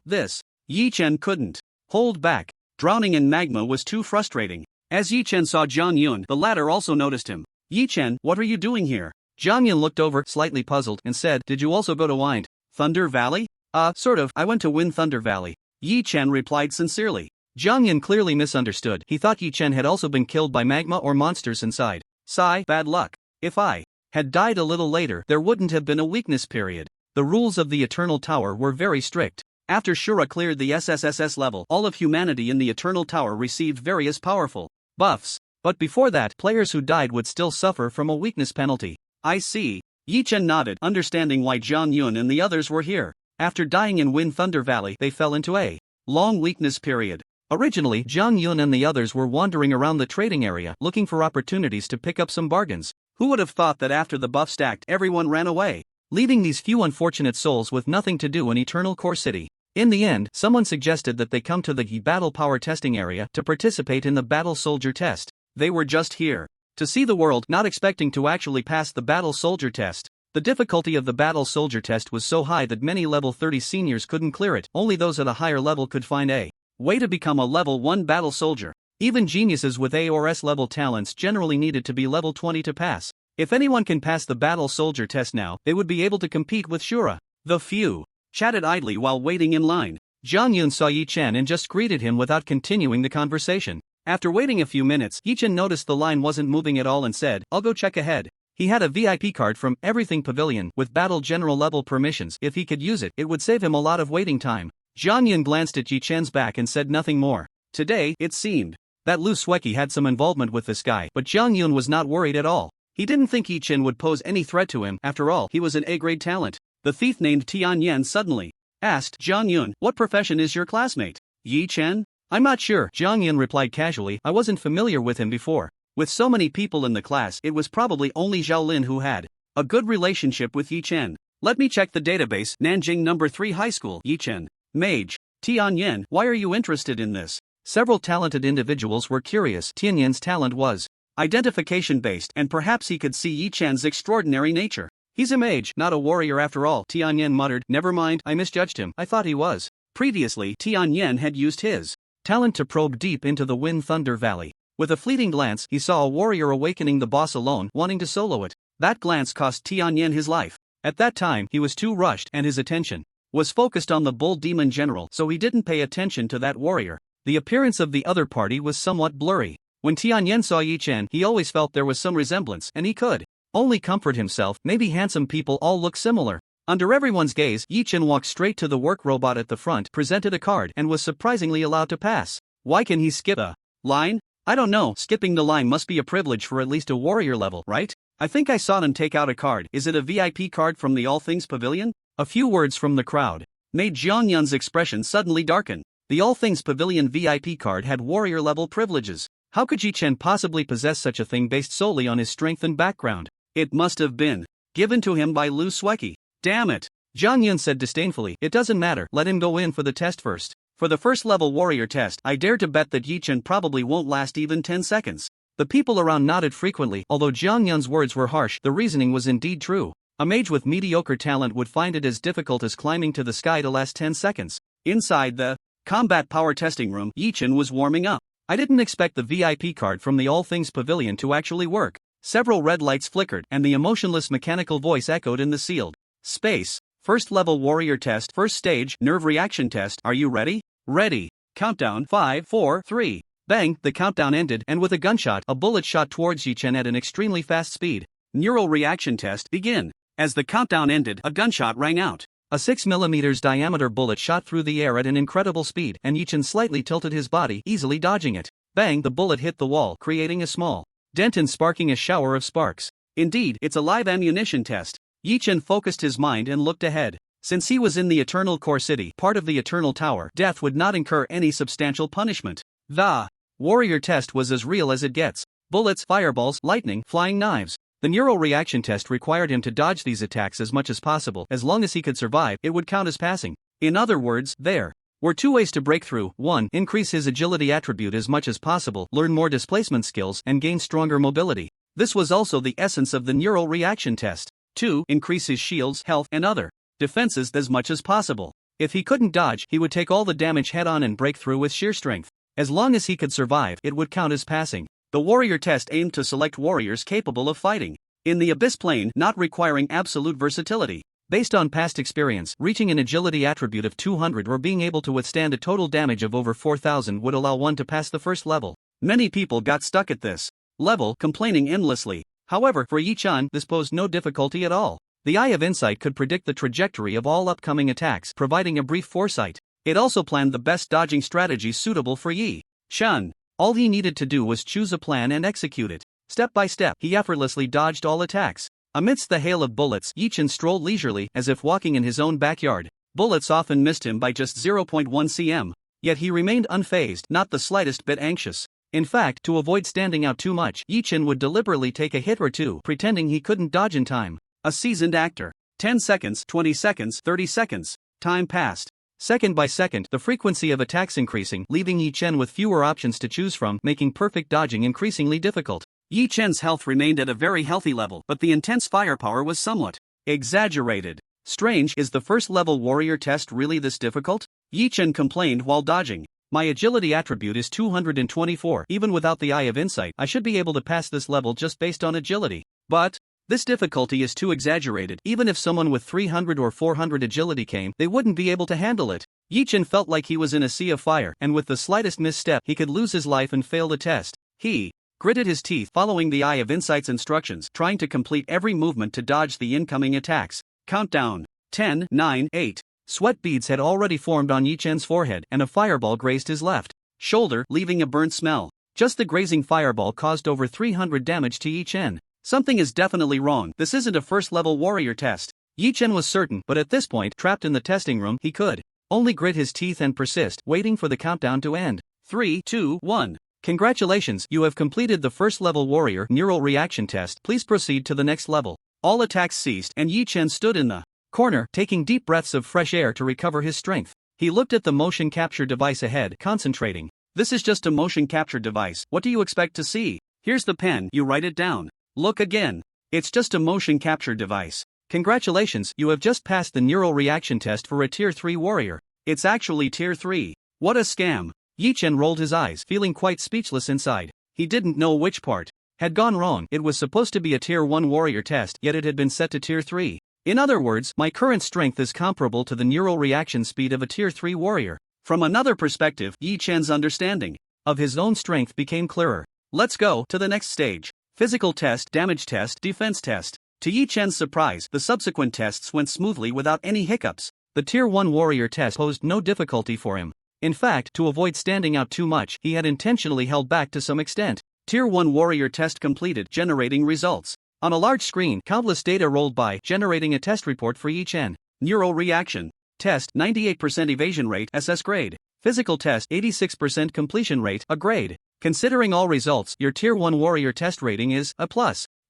This. Yi Chen couldn't hold back. Drowning in magma was too frustrating. As Yi Chen saw Jiang Yun, the latter also noticed him. Yi Chen, what are you doing here? Jiang Yun looked over, slightly puzzled, and said, did you also go to Wind Thunder Valley? Sort of, I went to Wind Thunder Valley. Yi Chen replied sincerely. Jiang Yun clearly misunderstood. He thought Yi Chen had also been killed by magma or monsters inside. Sigh, bad luck. If I had died a little later, there wouldn't have been a weakness period. The rules of the Eternal Tower were very strict. After Shura cleared the SSS level, all of humanity in the Eternal Tower received various powerful buffs. But before that, players who died would still suffer from a weakness penalty. I see. Yi Chen nodded, understanding why Jiang Yun and the others were here. After dying in Wind Thunder Valley, they fell into a long weakness period. Originally, Jiang Yun and the others were wandering around the trading area, looking for opportunities to pick up some bargains. Who would have thought that after the buff stacked, everyone ran away, leaving these few unfortunate souls with nothing to do in Eternal Core City? In the end, someone suggested that they come to the Battle Power Testing Area to participate in the Battle Soldier Test. They were just here to see the world, not expecting to actually pass the Battle Soldier Test. The difficulty of the Battle Soldier Test was so high that many level 30 seniors couldn't clear it. Only those at a higher level could find a way to become a level 1 battle soldier. Even geniuses with A or S level talents generally needed to be level 20 to pass. If anyone can pass the Battle Soldier Test now, they would be able to compete with Shura. The few chatted idly while waiting in line. Jiang Yun saw Yi Chen and just greeted him without continuing the conversation. After waiting a few minutes, Yi Chen noticed the line wasn't moving at all and said, I'll go check ahead. He had a VIP card from Everything Pavilion with Battle General level permissions. If he could use it, it would save him a lot of waiting time. Jiang Yun glanced at Yi Chen's back and said nothing more. Today, it seemed that Lu Sweki had some involvement with this guy, but Jiang Yun was not worried at all. He didn't think Yi Chen would pose any threat to him. After all, he was an A-grade talent. The thief named Tian Yan suddenly asked Jiang Yun, what profession is your classmate? Yi Chen? I'm not sure, Jiang Yun replied casually. I wasn't familiar with him before. With so many people in the class, it was probably only Zhao Lin who had a good relationship with Yi Chen. Let me check the database. Nanjing number 3 High School. Yi Chen. Mage. Tianyan, why are you interested in this? Several talented individuals were curious. Tianyan's talent was identification-based, and perhaps he could see Yi Chen's extraordinary nature. He's a mage, not a warrior after all, Tianyan muttered. Never mind, I misjudged him. I thought he was. Previously, Tianyan had used his talent to probe deep into the Wind Thunder Valley. With a fleeting glance, he saw a warrior awakening the boss alone, wanting to solo it. That glance cost Tianyan his life. At that time, he was too rushed, and his attention was focused on the bull demon general, so he didn't pay attention to that warrior. The appearance of the other party was somewhat blurry. When Tianyan saw Yi Chen, he always felt there was some resemblance, and he could only comfort himself, maybe handsome people all look similar. Under everyone's gaze, Yi Chen walked straight to the work robot at the front, presented a card, and was surprisingly allowed to pass. Why can he skip a line? I don't know, skipping the line must be a privilege for at least a warrior level, right? I think I saw him take out a card. Is it a VIP card from the All Things Pavilion? A few words from the crowd made Jiangyan's expression suddenly darken. The All Things Pavilion VIP card had warrior level privileges. How could Yi Chen possibly possess such a thing based solely on his strength and background? It must have been given to him by Lu Sueki. Damn it! Jiangyan said disdainfully. It doesn't matter, let him go in for the test first. For the first level warrior test, I dare to bet that Yi Chen probably won't last even 10 seconds. The people around nodded frequently. Although Jiangyan's words were harsh, the reasoning was indeed true. A mage with mediocre talent would find it as difficult as climbing to the sky to last 10 seconds. Inside the combat power testing room, Yi Chen was warming up. I didn't expect the VIP card from the All Things Pavilion to actually work. Several red lights flickered, and the emotionless mechanical voice echoed in the sealed space. First level warrior test, first stage, nerve reaction test. Are you ready? Ready. Countdown 5, 4, 3. Bang, the countdown ended, and with a gunshot, a bullet shot towards Yi Chen at an extremely fast speed. Neural reaction test, begin. As the countdown ended, a gunshot rang out. A 6mm diameter bullet shot through the air at an incredible speed, and Yi Chen slightly tilted his body, easily dodging it. Bang, the bullet hit the wall, creating a small dent and sparking a shower of sparks. Indeed, it's a live ammunition test. Yi Chen focused his mind and looked ahead. Since he was in the Eternal Core City, part of the Eternal Tower, death would not incur any substantial punishment. The warrior test was as real as it gets. Bullets, fireballs, lightning, flying knives. The neural reaction test required him to dodge these attacks as much as possible. As long as he could survive, it would count as passing. In other words, there were two ways to break through. 1. Increase his agility attribute as much as possible, learn more displacement skills, and gain stronger mobility. This was also the essence of the neural reaction test. 2. Increase his shields, health, and other defenses as much as possible. If he couldn't dodge, he would take all the damage head-on and break through with sheer strength. As long as he could survive, it would count as passing. The warrior test aimed to select warriors capable of fighting in the abyss plane, not requiring absolute versatility. Based on past experience, reaching an agility attribute of 200 or being able to withstand a total damage of over 4,000 would allow one to pass the first level. Many people got stuck at this level, complaining endlessly. However, for Yi Chen, this posed no difficulty at all. The Eye of Insight could predict the trajectory of all upcoming attacks, providing a brief foresight. It also planned the best dodging strategies suitable for Yi Chen. All he needed to do was choose a plan and execute it. Step by step, he effortlessly dodged all attacks. Amidst the hail of bullets, Yi Chen strolled leisurely, as if walking in his own backyard. Bullets often missed him by just 0.1 cm. Yet he remained unfazed, not the slightest bit anxious. In fact, to avoid standing out too much, Yi Chen would deliberately take a hit or two, pretending he couldn't dodge in time. A seasoned actor. 10 seconds, 20 seconds, 30 seconds. Time passed. Second by second, the frequency of attacks increasing, leaving Yi Chen with fewer options to choose from, making perfect dodging increasingly difficult. Yi Chen's health remained at a very healthy level, but the intense firepower was somewhat exaggerated. Strange, is the first level warrior test really this difficult? Yi Chen complained while dodging. My agility attribute is 224. Even without the Eye of Insight, I should be able to pass this level just based on agility. But this difficulty is too exaggerated. Even if someone with 300 or 400 agility came, they wouldn't be able to handle it. Yi Chen felt like he was in a sea of fire, and with the slightest misstep, he could lose his life and fail the test. He gritted his teeth, following the Eye of Insight's instructions, trying to complete every movement to dodge the incoming attacks. Countdown. 10, 9, 8. Sweat beads had already formed on Yi Chen's forehead, and a fireball grazed his left shoulder, leaving a burnt smell. Just the grazing fireball caused over 300 damage to Yi Chen. Something is definitely wrong. This isn't a first-level warrior test. Yi Chen was certain, but at this point, trapped in the testing room, he could only grit his teeth and persist, waiting for the countdown to end. 3, 2, 1. Congratulations, you have completed the first level warrior neural reaction test. Please proceed to the next level. All attacks ceased and Yi Chen stood in the corner, taking deep breaths of fresh air to recover his strength. He looked at the motion capture device ahead, concentrating. This is just a motion capture device. What do you expect to see? Here's the pen, you write it down. Look again. It's just a motion capture device. Congratulations, you have just passed the neural reaction test for a Tier 3 warrior. It's actually Tier 3. What a scam. Yi Chen rolled his eyes, feeling quite speechless inside. He didn't know which part had gone wrong. It was supposed to be a Tier 1 warrior test, yet it had been set to Tier 3. In other words, my current strength is comparable to the neural reaction speed of a Tier 3 warrior. From another perspective, Yi Chen's understanding of his own strength became clearer. Let's go to the next stage. Physical test, damage test, defense test. To Yi Chen's surprise, the subsequent tests went smoothly without any hiccups. The Tier 1 warrior test posed no difficulty for him. In fact, to avoid standing out too much, he had intentionally held back to some extent. Tier 1 warrior test completed, generating results. On a large screen, countless data rolled by, generating a test report for Yi Chen. Neural reaction test, 98% evasion rate, SS grade. Physical test, 86% completion rate, A grade. Considering all results, your Tier 1 warrior test rating is A+.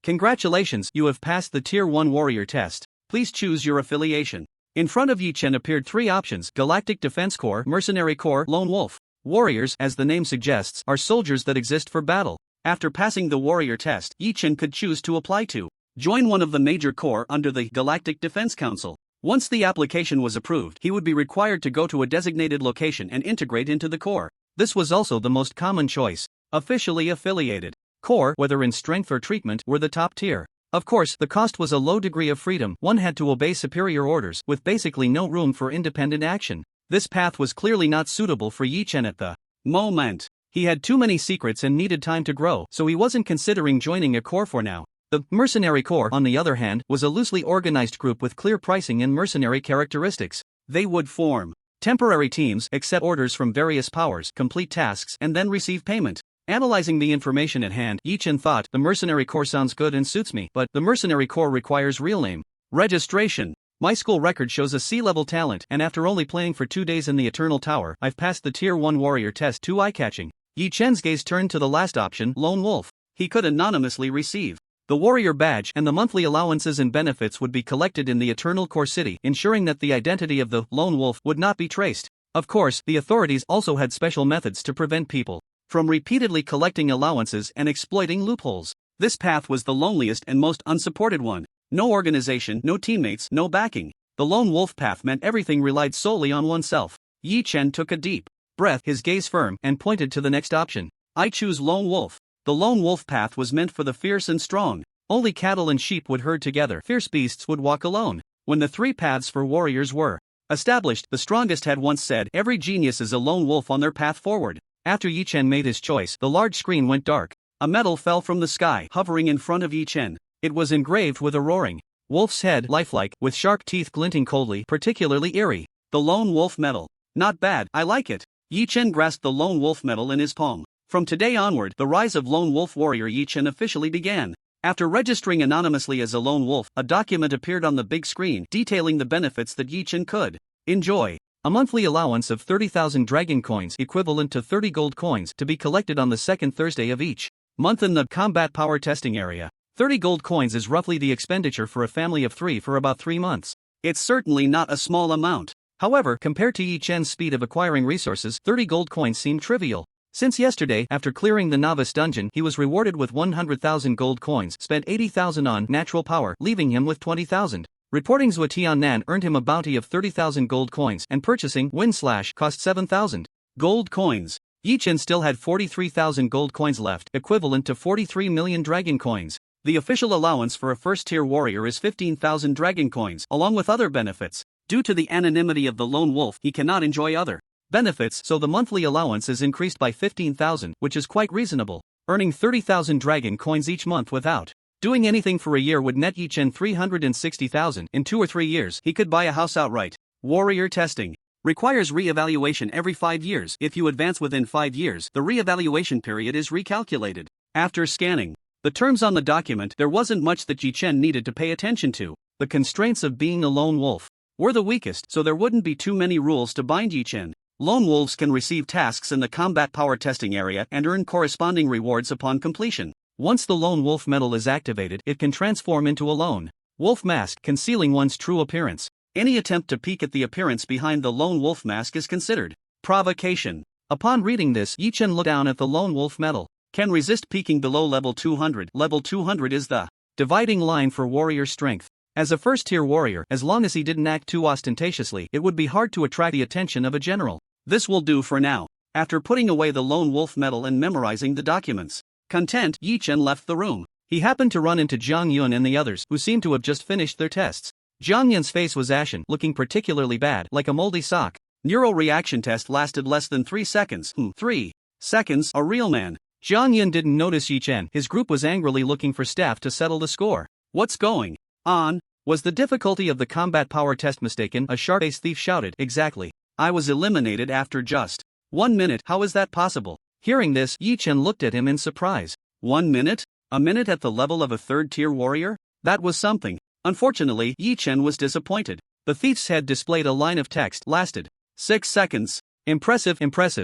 Congratulations, you have passed the Tier 1 warrior test. Please choose your affiliation. In front of Yi Chen appeared three options: Galactic Defense Corps, Mercenary Corps, Lone Wolf. Warriors, as the name suggests, are soldiers that exist for battle. After passing the warrior test, Yi Chen could choose to apply to join one of the major corps under the Galactic Defense Council. Once the application was approved, he would be required to go to a designated location and integrate into the corps. This was also the most common choice. Officially affiliated corps, whether in strength or treatment, were the top tier. Of course, the cost was a low degree of freedom. One had to obey superior orders, with basically no room for independent action. This path was clearly not suitable for Yi Chen at the moment. He had too many secrets and needed time to grow, so he wasn't considering joining a corps for now. The Mercenary Corps, on the other hand, was a loosely organized group with clear pricing and mercenary characteristics. They would form temporary teams, accept orders from various powers, complete tasks, and then receive payment. Analyzing the information at hand, Yi Chen thought, the Mercenary Corps sounds good and suits me, but the Mercenary Corps requires real name registration. My school record shows a C-level talent, and after only playing for 2 days in the Eternal Tower, I've passed the Tier 1 warrior test. Too eye-catching. Yi Chen's gaze turned to the last option, Lone Wolf. He could anonymously receive the warrior badge, and the monthly allowances and benefits would be collected in the Eternal Core City, ensuring that the identity of the Lone Wolf would not be traced. Of course, the authorities also had special methods to prevent people from repeatedly collecting allowances and exploiting loopholes. This path was the loneliest and most unsupported one. No organization, no teammates, no backing. The Lone Wolf path meant everything relied solely on oneself. Yi Chen took a deep breath, his gaze firm, and pointed to the next option. I choose Lone Wolf. The Lone Wolf path was meant for the fierce and strong. Only cattle and sheep would herd together. Fierce beasts would walk alone. When the three paths for warriors were established, the strongest had once said, every genius is a lone wolf on their path forward. After Yi Chen made his choice, the large screen went dark. A medal fell from the sky, hovering in front of Yi Chen. It was engraved with a roaring wolf's head, lifelike, with sharp teeth glinting coldly, particularly eerie. The Lone Wolf medal. Not bad, I like it. Yi Chen grasped the Lone Wolf medal in his palm. From today onward, the rise of Lone Wolf warrior Yi Chen officially began. After registering anonymously as a lone wolf, a document appeared on the big screen detailing the benefits that Yi Chen could enjoy. A monthly allowance of 30,000 dragon coins, equivalent to 30 gold coins, to be collected on the second Thursday of each month in the combat power testing area. 30 gold coins is roughly the expenditure for a family of 3 for about 3 months. It's certainly not a small amount. However, compared to Yi Chen's speed of acquiring resources, 30 gold coins seemed trivial. Since yesterday, after clearing the novice dungeon, he was rewarded with 100,000 gold coins, spent 80,000 on natural power, leaving him with 20,000. Reporting Zhua Tiannan earned him a bounty of 30,000 gold coins, and purchasing Wind Slash cost 7,000 gold coins. Yi Chen still had 43,000 gold coins left, equivalent to 43 million dragon coins. The official allowance for a first-tier warrior is 15,000 dragon coins, along with other benefits. Due to the anonymity of the lone wolf, he cannot enjoy other benefits, so the monthly allowance is increased by 15,000, which is quite reasonable. Earning 30,000 dragon coins each month without doing anything for a year would net Yi Chen 360,000. In 2 or 3 years, he could buy a house outright. Warrior testing requires re-evaluation every 5 years. If you advance within 5 years, the re-evaluation period is recalculated. After scanning the terms on the document, there wasn't much that Yi Chen needed to pay attention to. The constraints of being a lone wolf were the weakest, so there wouldn't be too many rules to bind Yi Chen. Lone wolves can receive tasks in the combat power testing area and earn corresponding rewards upon completion. Once the lone wolf medal is activated, it can transform into a lone wolf mask, concealing one's true appearance. Any attempt to peek at the appearance behind the lone wolf mask is considered provocation. Upon reading this, Yi-Chen looked down at the lone wolf medal. Can resist peeking below level 200. Level 200 is the dividing line for warrior strength. As a first-tier warrior, as long as he didn't act too ostentatiously, it would be hard to attract the attention of a general. This will do for now. After putting away the lone wolf medal and memorizing the documents, content, Yi-Chen left the room. He happened to run into Jiang Yun and the others, who seemed to have just finished their tests. Jiang Yun's face was ashen, looking particularly bad, like a moldy sock. Neural reaction test lasted less than 3 seconds. 3 seconds, a real man. Jiang Yun didn't notice Yi-Chen. His group was angrily looking for staff to settle the score. What's going on? Was the difficulty of the combat power test mistaken? A sharp-faced thief shouted. Exactly. I was eliminated after just 1 minute. How is that possible? Hearing this, Yi-Chen looked at him in surprise. 1 minute? A minute at the level of a third-tier warrior? That was something. Unfortunately, Yi-Chen was disappointed. The thief's head displayed a line of text. Lasted 6 seconds. Impressive,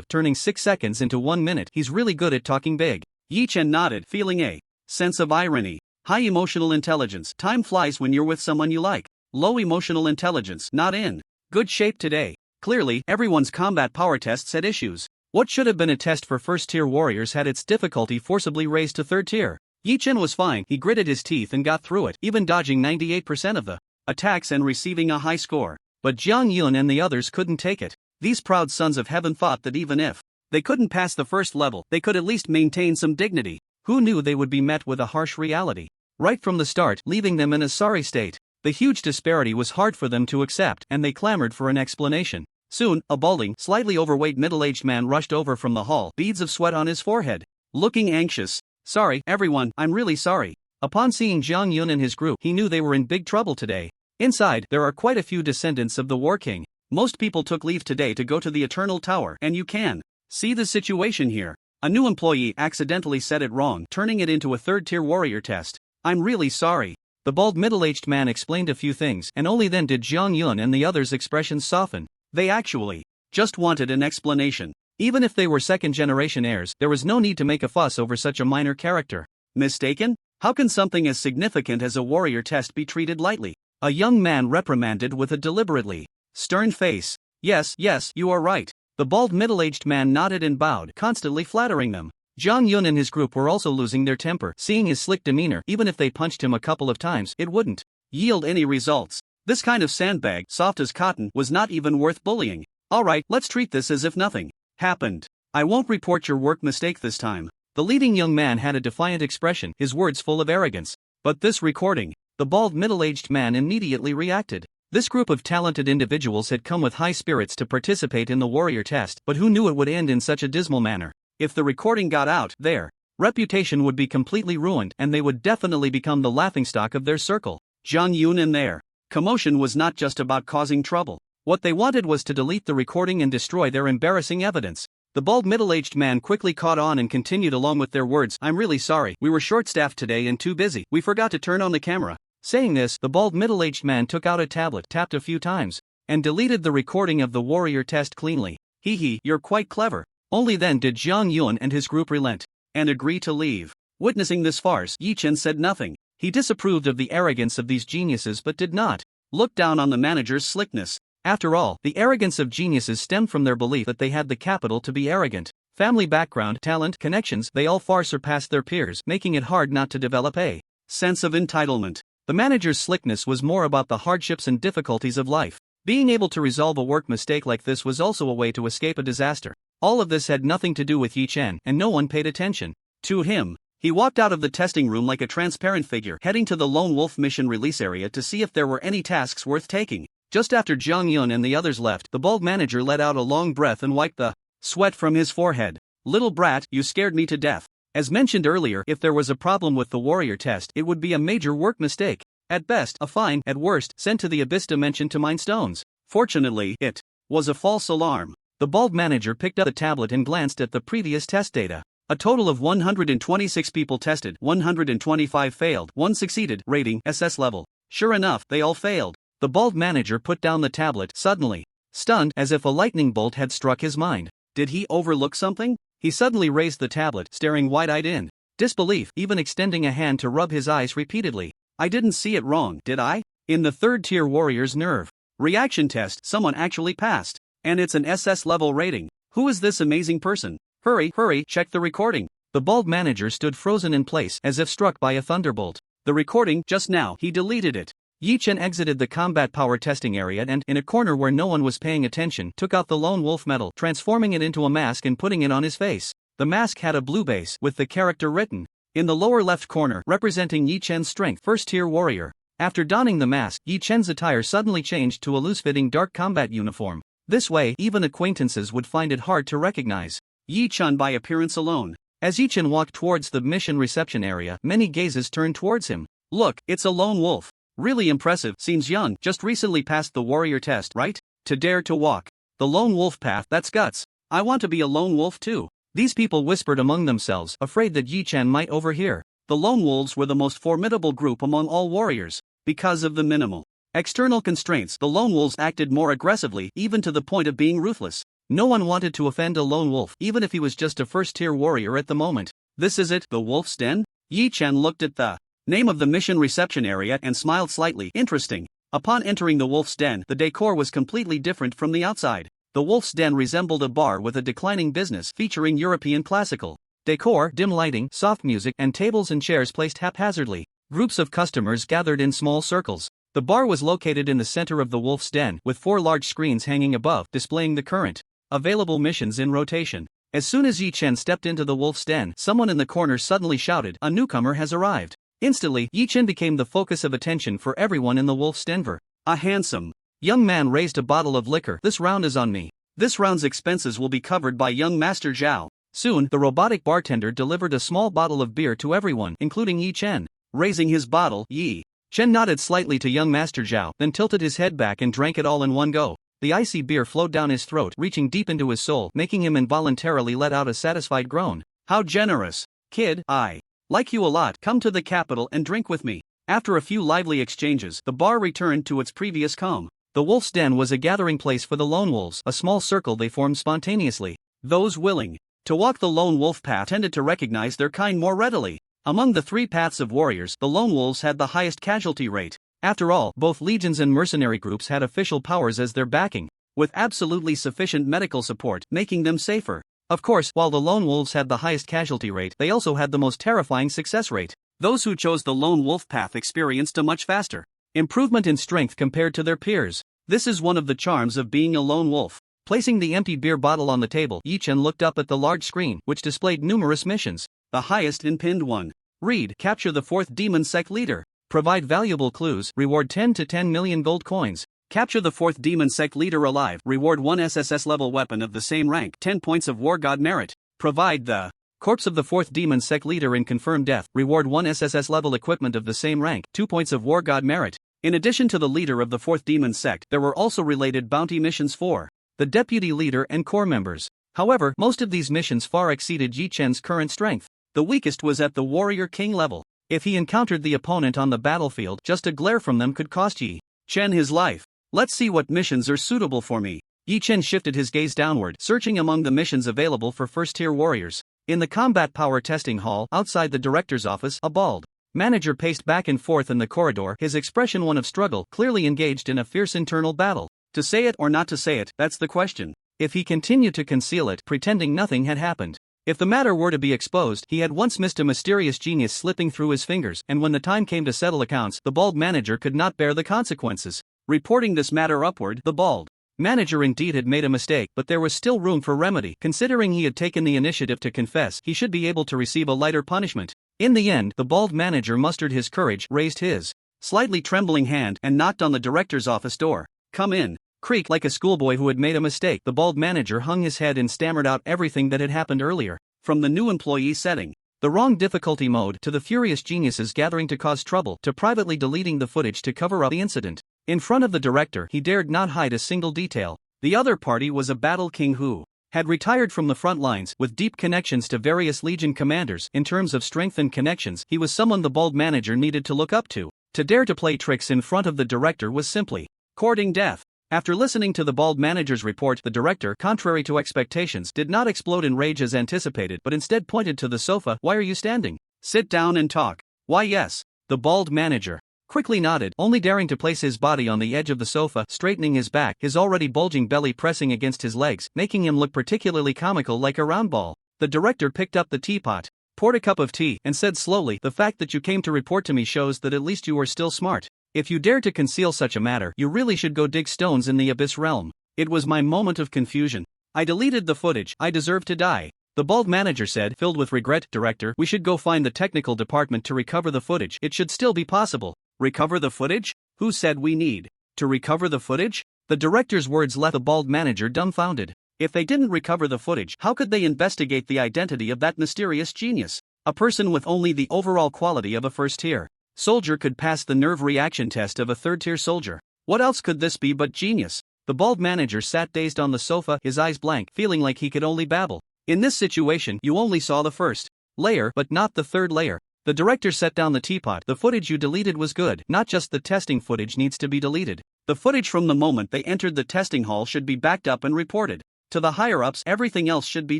turning 6 seconds into 1 minute. He's really good at talking big. Yi-Chen nodded, feeling a sense of irony. High emotional intelligence. Time flies when you're with someone you like. Low emotional intelligence. Not in good shape today. Clearly, everyone's combat power tests had issues. What should have been a test for first-tier warriors had its difficulty forcibly raised to third tier. Yi-Chen was fine. He gritted his teeth and got through it, even dodging 98% of the attacks and receiving a high score. But Jiang Yun and the others couldn't take it. These proud sons of heaven thought that even if they couldn't pass the first level, they could at least maintain some dignity. Who knew they would be met with a harsh reality right from the start, leaving them in a sorry state? The huge disparity was hard for them to accept, and they clamored for an explanation. Soon, a balding, slightly overweight middle-aged man rushed over from the hall, beads of sweat on his forehead. Looking anxious. Sorry, everyone, I'm really sorry. Upon seeing Jiang Yun and his group, he knew they were in big trouble today. Inside, there are quite a few descendants of the War King. Most people took leave today to go to the Eternal Tower, and you can see the situation here. A new employee accidentally said it wrong, turning it into a third-tier warrior test. I'm really sorry. The bald middle-aged man explained a few things, and only then did Jiang Yun and the others' expressions soften. They actually just wanted an explanation. Even if they were second-generation heirs, there was no need to make a fuss over such a minor character. Mistaken? How can something as significant as a warrior test be treated lightly? A young man reprimanded with a deliberately stern face. Yes, you are right. The bald middle-aged man nodded and bowed, constantly flattering them. Jiang Yun and his group were also losing their temper, seeing his slick demeanor. Even if they punched him a couple of times, it wouldn't yield any results. This kind of sandbag, soft as cotton, was not even worth bullying. Alright, let's treat this as if nothing happened. I won't report your work mistake this time. The leading young man had a defiant expression, his words full of arrogance. But this recording, the bald middle-aged man immediately reacted. This group of talented individuals had come with high spirits to participate in the warrior test, but who knew it would end in such a dismal manner? If the recording got out, their reputation would be completely ruined, and they would definitely become the laughingstock of their circle. Jiang Yun and their commotion was not just about causing trouble. What they wanted was to delete the recording and destroy their embarrassing evidence. The bald middle-aged man quickly caught on and continued along with their words. I'm really sorry, we were short-staffed today and too busy. We forgot to turn on the camera. Saying this, the bald middle-aged man took out a tablet, tapped a few times, and deleted the recording of the warrior test cleanly. Hee, you're quite clever. Only then did Jiang Yun and his group relent and agree to leave. Witnessing this farce, Yi-Chen said nothing. He disapproved of the arrogance of these geniuses but did not look down on the manager's slickness. After all, the arrogance of geniuses stemmed from their belief that they had the capital to be arrogant. Family background, talent, connections, they all far surpassed their peers, making it hard not to develop a sense of entitlement. The manager's slickness was more about the hardships and difficulties of life. Being able to resolve a work mistake like this was also a way to escape a disaster. All of this had nothing to do with Yi-Chen, and no one paid attention to him. He walked out of the testing room like a transparent figure, heading to the Lone Wolf mission release area to see if there were any tasks worth taking. Just after Jiang Yun and the others left, the bald manager let out a long breath and wiped the sweat from his forehead. Little brat, you scared me to death. As mentioned earlier, if there was a problem with the warrior test, it would be a major work mistake. At best, a fine, at worst, sent to the abyss dimension to mine stones. Fortunately, it was a false alarm. The bald manager picked up the tablet and glanced at the previous test data. A total of 126 people tested, 125 failed, 1 succeeded, rating SS level. Sure enough, they all failed. The bald manager put down the tablet suddenly. stunned as if a lightning bolt had struck his mind. Did he overlook something? He suddenly raised the tablet, staring wide-eyed in disbelief, even extending a hand to rub his eyes repeatedly. I didn't see it wrong, did I? In the third-tier warrior's nerve reaction test, someone actually passed. And it's an SS level rating. Who is this amazing person? Hurry, check the recording. The bald manager stood frozen in place as if struck by a thunderbolt. The recording, just now, he deleted it. Yi Chen exited the combat power testing area and, in a corner where no one was paying attention, took out the lone wolf medal, transforming it into a mask and putting it on his face. The mask had a blue base, with the character written in the lower left corner, representing Yi Chen's strength, first-tier warrior. After donning the mask, Yi Chen's attire suddenly changed to a loose-fitting dark combat uniform. This way, even acquaintances would find it hard to recognize Yi Chen by appearance alone. As Yi Chen walked towards the mission reception area, many gazes turned towards him. Look, it's a lone wolf. Really impressive, seems young, just recently passed the warrior test, right? To dare to walk the lone wolf path, that's guts. I want to be a lone wolf too. These people whispered among themselves, afraid that Yi Chen might overhear. The lone wolves were the most formidable group among all warriors. Because of the minimal external constraints, the lone wolves acted more aggressively, even to the point of being ruthless. No one wanted to offend a lone wolf, even if he was just a first-tier warrior at the moment. This is it, the wolf's den? Yi Chen looked at the name of the mission reception area and smiled slightly. Interesting. Upon entering the wolf's den, the decor was completely different from the outside. The wolf's den resembled a bar with a declining business featuring European classical decor, dim lighting, soft music, and tables and chairs placed haphazardly. Groups of customers gathered in small circles. The bar was located in the center of the wolf's den, with 4 large screens hanging above, displaying the current available missions in rotation. As soon as Yi Chen stepped into the wolf's den, someone in the corner suddenly shouted, "A newcomer has arrived." Instantly, Yi Chen became the focus of attention for everyone in the wolf's den. A handsome young man raised a bottle of liquor. "This round is on me. This round's expenses will be covered by young Master Zhao." Soon, the robotic bartender delivered a small bottle of beer to everyone, including Yi Chen. Raising his bottle, Yi Chen nodded slightly to young Master Zhao, then tilted his head back and drank it all in one go. The icy beer flowed down his throat, reaching deep into his soul, making him involuntarily let out a satisfied groan. "How generous. Kid, I like you a lot. Come to the capital and drink with me." After a few lively exchanges, the bar returned to its previous calm. The wolf's den was a gathering place for the lone wolves, a small circle they formed spontaneously. Those willing to walk the lone wolf path tended to recognize their kind more readily. Among the 3 paths of warriors, the lone wolves had the highest casualty rate. After all, both legions and mercenary groups had official powers as their backing, with absolutely sufficient medical support, making them safer. Of course, while the lone wolves had the highest casualty rate, they also had the most terrifying success rate. Those who chose the lone wolf path experienced a much faster improvement in strength compared to their peers. This is one of the charms of being a lone wolf. Placing the empty beer bottle on the table, Yi Chen looked up at the large screen, which displayed numerous missions. The highest in pinned one. Read, capture the 4th demon sect leader. Provide valuable clues, reward 10 to 10 million gold coins. Capture the 4th demon sect leader alive, reward 1 SSS level weapon of the same rank, 10 points of war god merit. Provide the corpse of the 4th demon sect leader in confirmed death, reward 1 SSS level equipment of the same rank, 2 points of war god merit. In addition to the leader of the 4th demon sect, there were also related bounty missions for the deputy leader and core members. However, most of these missions far exceeded Yi Chen's current strength. The weakest was at the warrior king level. If he encountered the opponent on the battlefield, just a glare from them could cost Yi Chen his life. Let's see what missions are suitable for me. Yi Chen shifted his gaze downward, searching among the missions available for first-tier warriors. In the combat power testing hall, outside the director's office, a bald manager paced back and forth in the corridor, his expression one of struggle, clearly engaged in a fierce internal battle. To say it or not to say it, that's the question. If he continued to conceal it, pretending nothing had happened. If the matter were to be exposed, he had once missed a mysterious genius slipping through his fingers, and when the time came to settle accounts, the bald manager could not bear the consequences. Reporting this matter upward, the bald manager indeed had made a mistake, but there was still room for remedy. Considering he had taken the initiative to confess, he should be able to receive a lighter punishment. In the end, the bald manager mustered his courage, raised his slightly trembling hand, and knocked on the director's office door. "Come in." Creak. Like a schoolboy who had made a mistake, the bald manager hung his head and stammered out everything that had happened earlier. From the new employee setting, the wrong difficulty mode, to the furious geniuses gathering to cause trouble, to privately deleting the footage to cover up the incident. In front of the director, he dared not hide a single detail. The other party was a battle king who had retired from the front lines, with deep connections to various legion commanders. In terms of strength and connections, he was someone the bald manager needed to look up to. To dare to play tricks in front of the director was simply courting death. After listening to the bald manager's report, the director, contrary to expectations, did not explode in rage as anticipated but instead pointed to the sofa. Why are you standing? Sit down and talk. Why yes. The bald manager quickly nodded, only daring to place his body on the edge of the sofa, straightening his back, his already bulging belly pressing against his legs, making him look particularly comical like a round ball. The director picked up the teapot, poured a cup of tea, and said slowly, "The fact that you came to report to me shows that at least you are still smart. If you dare to conceal such a matter, you really should go dig stones in the abyss realm." It was my moment of confusion. I deleted the footage. I deserve to die. The bald manager said, filled with regret. "Director, we should go find the technical department to recover the footage. It should still be possible." Recover the footage? Who said we need to recover the footage? The director's words left the bald manager dumbfounded. If they didn't recover the footage, how could they investigate the identity of that mysterious genius? A person with only the overall quality of a first-tier soldier could pass the nerve reaction test of a third-tier soldier. What else could this be but genius? The bald manager sat dazed on the sofa, his eyes blank, feeling like he could only babble. In this situation, you only saw the first layer, but not the third layer. The director set down the teapot. "The footage you deleted was good. Not just the testing footage needs to be deleted. The footage from the moment they entered the testing hall should be backed up and reported to the higher-ups. Everything else should be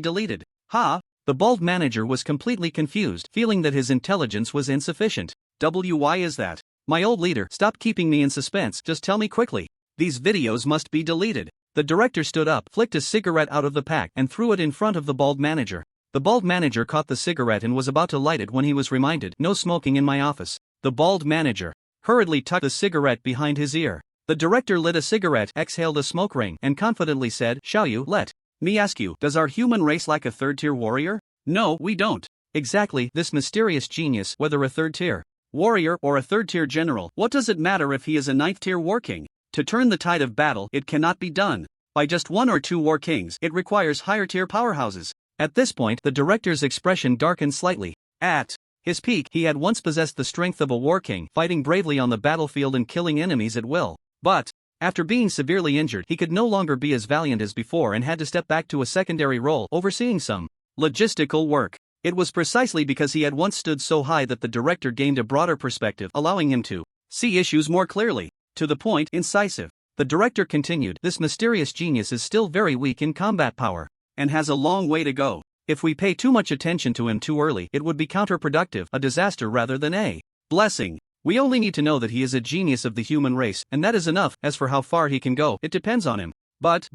deleted." Ha! The bald manager was completely confused, feeling that his intelligence was insufficient. Why is that? My old leader, stop keeping me in suspense, just tell me quickly. These videos must be deleted. The director stood up, flicked a cigarette out of the pack, and threw it in front of the bald manager. The bald manager caught the cigarette and was about to light it when he was reminded, "No smoking in my office." The bald manager hurriedly tucked the cigarette behind his ear. The director lit a cigarette, exhaled a smoke ring, and confidently said, "Shall you let me ask you, does our human race lack a third-tier warrior?" "No, we don't." "Exactly, this mysterious genius, whether a third-tier warrior or a third-tier general, what does it matter if he is a ninth-tier war king? To turn the tide of battle, it cannot be done by just one or two war kings. It requires higher-tier powerhouses." At this point, the director's expression darkened slightly. At his peak, he had once possessed the strength of a war king, fighting bravely on the battlefield and killing enemies at will. But after being severely injured, he could no longer be as valiant as before and had to step back to a secondary role, overseeing some logistical work. It was precisely because he had once stood so high that the director gained a broader perspective, allowing him to see issues more clearly. To the point, incisive. The director continued, "This mysterious genius is still very weak in combat power and has a long way to go. If we pay too much attention to him too early, it would be counterproductive, a disaster rather than a blessing. We only need to know that he is a genius of the human race, and that is enough. As for how far he can go, it depends on him." But,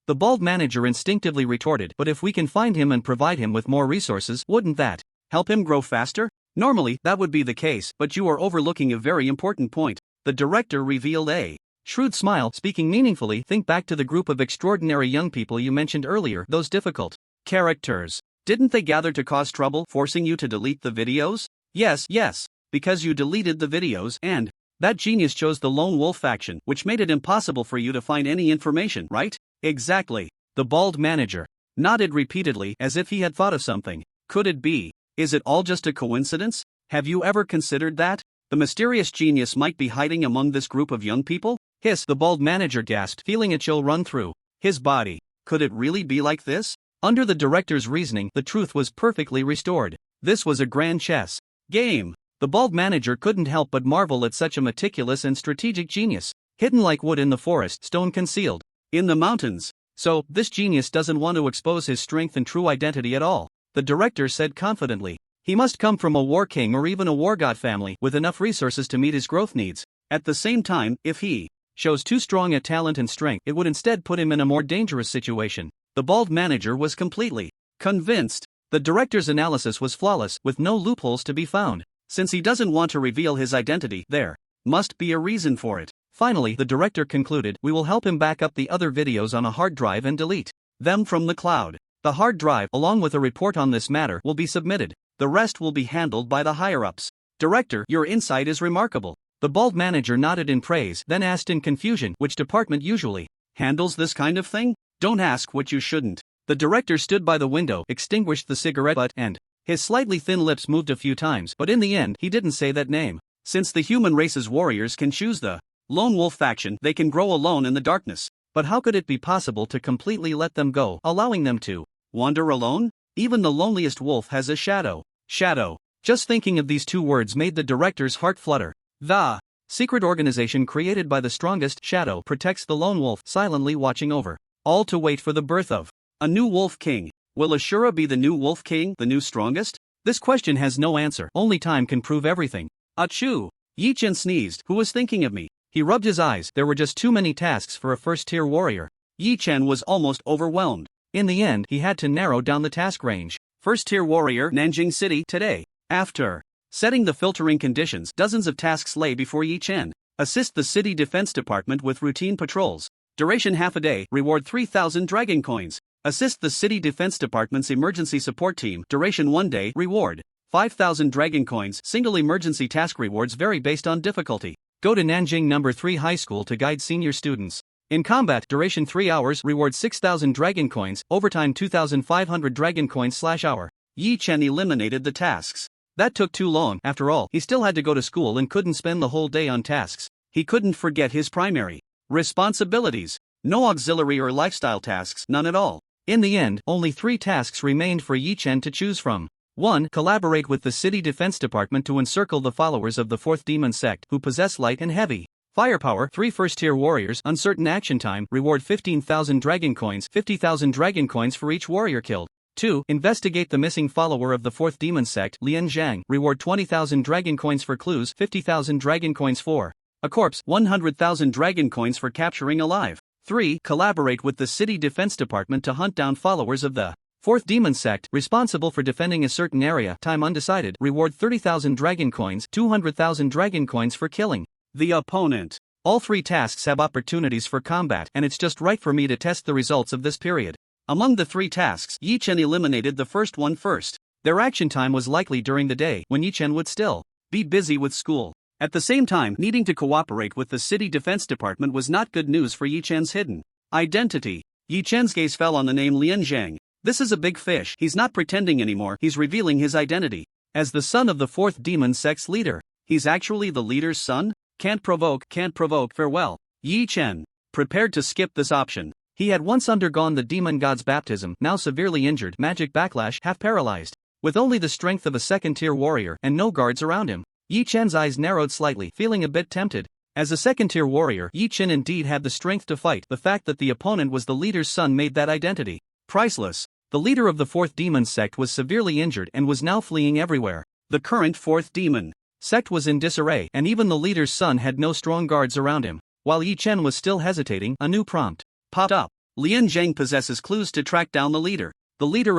the bald manager instinctively retorted, "But if we can find him and provide him with more resources, wouldn't that help him grow faster?" "Normally, that would be the case, but you are overlooking a very important point." The director revealed a shrewd smile, speaking meaningfully. "Think back to the group of extraordinary young people you mentioned earlier, those difficult characters. Didn't they gather to cause trouble, forcing you to delete the videos?" Yes, because you deleted the videos, and that genius chose the lone wolf faction, which made it impossible for you to find any information, right?" "Exactly." The bald manager nodded repeatedly, as if he had thought of something. "Could it be? Is it all just a coincidence? Have you ever considered that the mysterious genius might be hiding among this group of young people?" "Hiss," the bald manager gasped, feeling a chill run through his body. Could it really be like this? Under the director's reasoning, the truth was perfectly restored. This was a grand chess game. The bald manager couldn't help but marvel at such a meticulous and strategic genius. Hidden like wood in the forest, stone concealed in the mountains. So, this genius doesn't want to expose his strength and true identity at all. The director said confidently. He must come from a war king or even a war god family with enough resources to meet his growth needs. At the same time, if he shows too strong a talent and strength, it would instead put him in a more dangerous situation. The bald manager was completely convinced. The director's analysis was flawless, with no loopholes to be found. Since he doesn't want to reveal his identity, there must be a reason for it. Finally, the director concluded, "We will help him back up the other videos on a hard drive and delete them from the cloud. The hard drive, along with a report on this matter, will be submitted. The rest will be handled by the higher-ups." "Director, your insight is remarkable." The bald manager nodded in praise, then asked in confusion, "Which department usually handles this kind of thing?" "Don't ask what you shouldn't." The director stood by the window, extinguished the cigarette butt, and his slightly thin lips moved a few times, but in the end, he didn't say that name. Since the human race's warriors can choose the lone wolf faction, they can grow alone in the darkness. But how could it be possible to completely let them go, allowing them to wander alone? Even the loneliest wolf has a shadow. Shadow. Just thinking of these two words made the director's heart flutter. The Secret organization created by the strongest shadow protects the lone wolf, silently watching over. All to wait for the birth of a new wolf king. Will Azura be the new wolf king, the new strongest? This question has no answer, only time can prove everything. Achoo! Yi Chen sneezed. Who was thinking of me? He rubbed his eyes. There were just too many tasks for a first-tier warrior. Yi Chen was almost overwhelmed. In the end, he had to narrow down the task range. First-tier warrior, Nanjing City, today. After setting the filtering conditions, dozens of tasks lay before Yi Chen. Assist the city defense department with routine patrols. Duration half a day, reward 3,000 dragon coins. Assist the city defense department's emergency support team, duration 1 day, reward 5,000 dragon coins. Single emergency task rewards vary based on difficulty. Go to Nanjing No. 3 High School to guide senior students. In combat, duration 3 hours, reward 6,000 dragon coins, overtime 2,500 dragon coins/hour. Yi Chen eliminated the tasks. That took too long. After all, he still had to go to school and couldn't spend the whole day on tasks. He couldn't forget his primary responsibilities. No auxiliary or lifestyle tasks, none at all. In the end, only 3 tasks remained for Yi Chen to choose from. 1. Collaborate with the city defense department to encircle the followers of the 4th demon sect who possess light and heavy firepower. 3 first-tier warriors, uncertain action time, reward 15,000 dragon coins, 50,000 dragon coins for each warrior killed. 2. Investigate the missing follower of the 4th demon sect, Lian Zhang, reward 20,000 dragon coins for clues, 50,000 dragon coins for a corpse, 100,000 dragon coins for capturing alive. 3. Collaborate with the city defense department to hunt down followers of the 4th demon sect responsible for defending a certain area, time undecided, reward 30,000 dragon coins, 200,000 dragon coins for killing the opponent. All 3 tasks have opportunities for combat, and it's just right for me to test the results of this period. Among the 3 tasks, Yi Chen eliminated the first one first. Their action time was likely during the day, when Yi Chen would still be busy with school. At the same time, needing to cooperate with the city defense department was not good news for Yi Chen's hidden identity. Yi Chen's gaze fell on the name Lian Zhang. This is a big fish. He's not pretending anymore, he's revealing his identity. As the son of the 4th demon sect's leader, he's actually the leader's son? Can't provoke, farewell. Yi Chen prepared to skip this option. He had once undergone the demon god's baptism, now severely injured, magic backlash, half paralyzed. With only the strength of a second-tier warrior and no guards around him, Yi Chen's eyes narrowed slightly, feeling a bit tempted. As a second-tier warrior, Yi Chen indeed had the strength to fight. The fact that the opponent was the leader's son made that identity priceless. The leader of the 4th demon sect was severely injured and was now fleeing everywhere. The current 4th demon sect was in disarray, and even the leader's son had no strong guards around him. While Yi Chen was still hesitating, a new prompt popped up. Lian Zhang possesses clues to track down the leader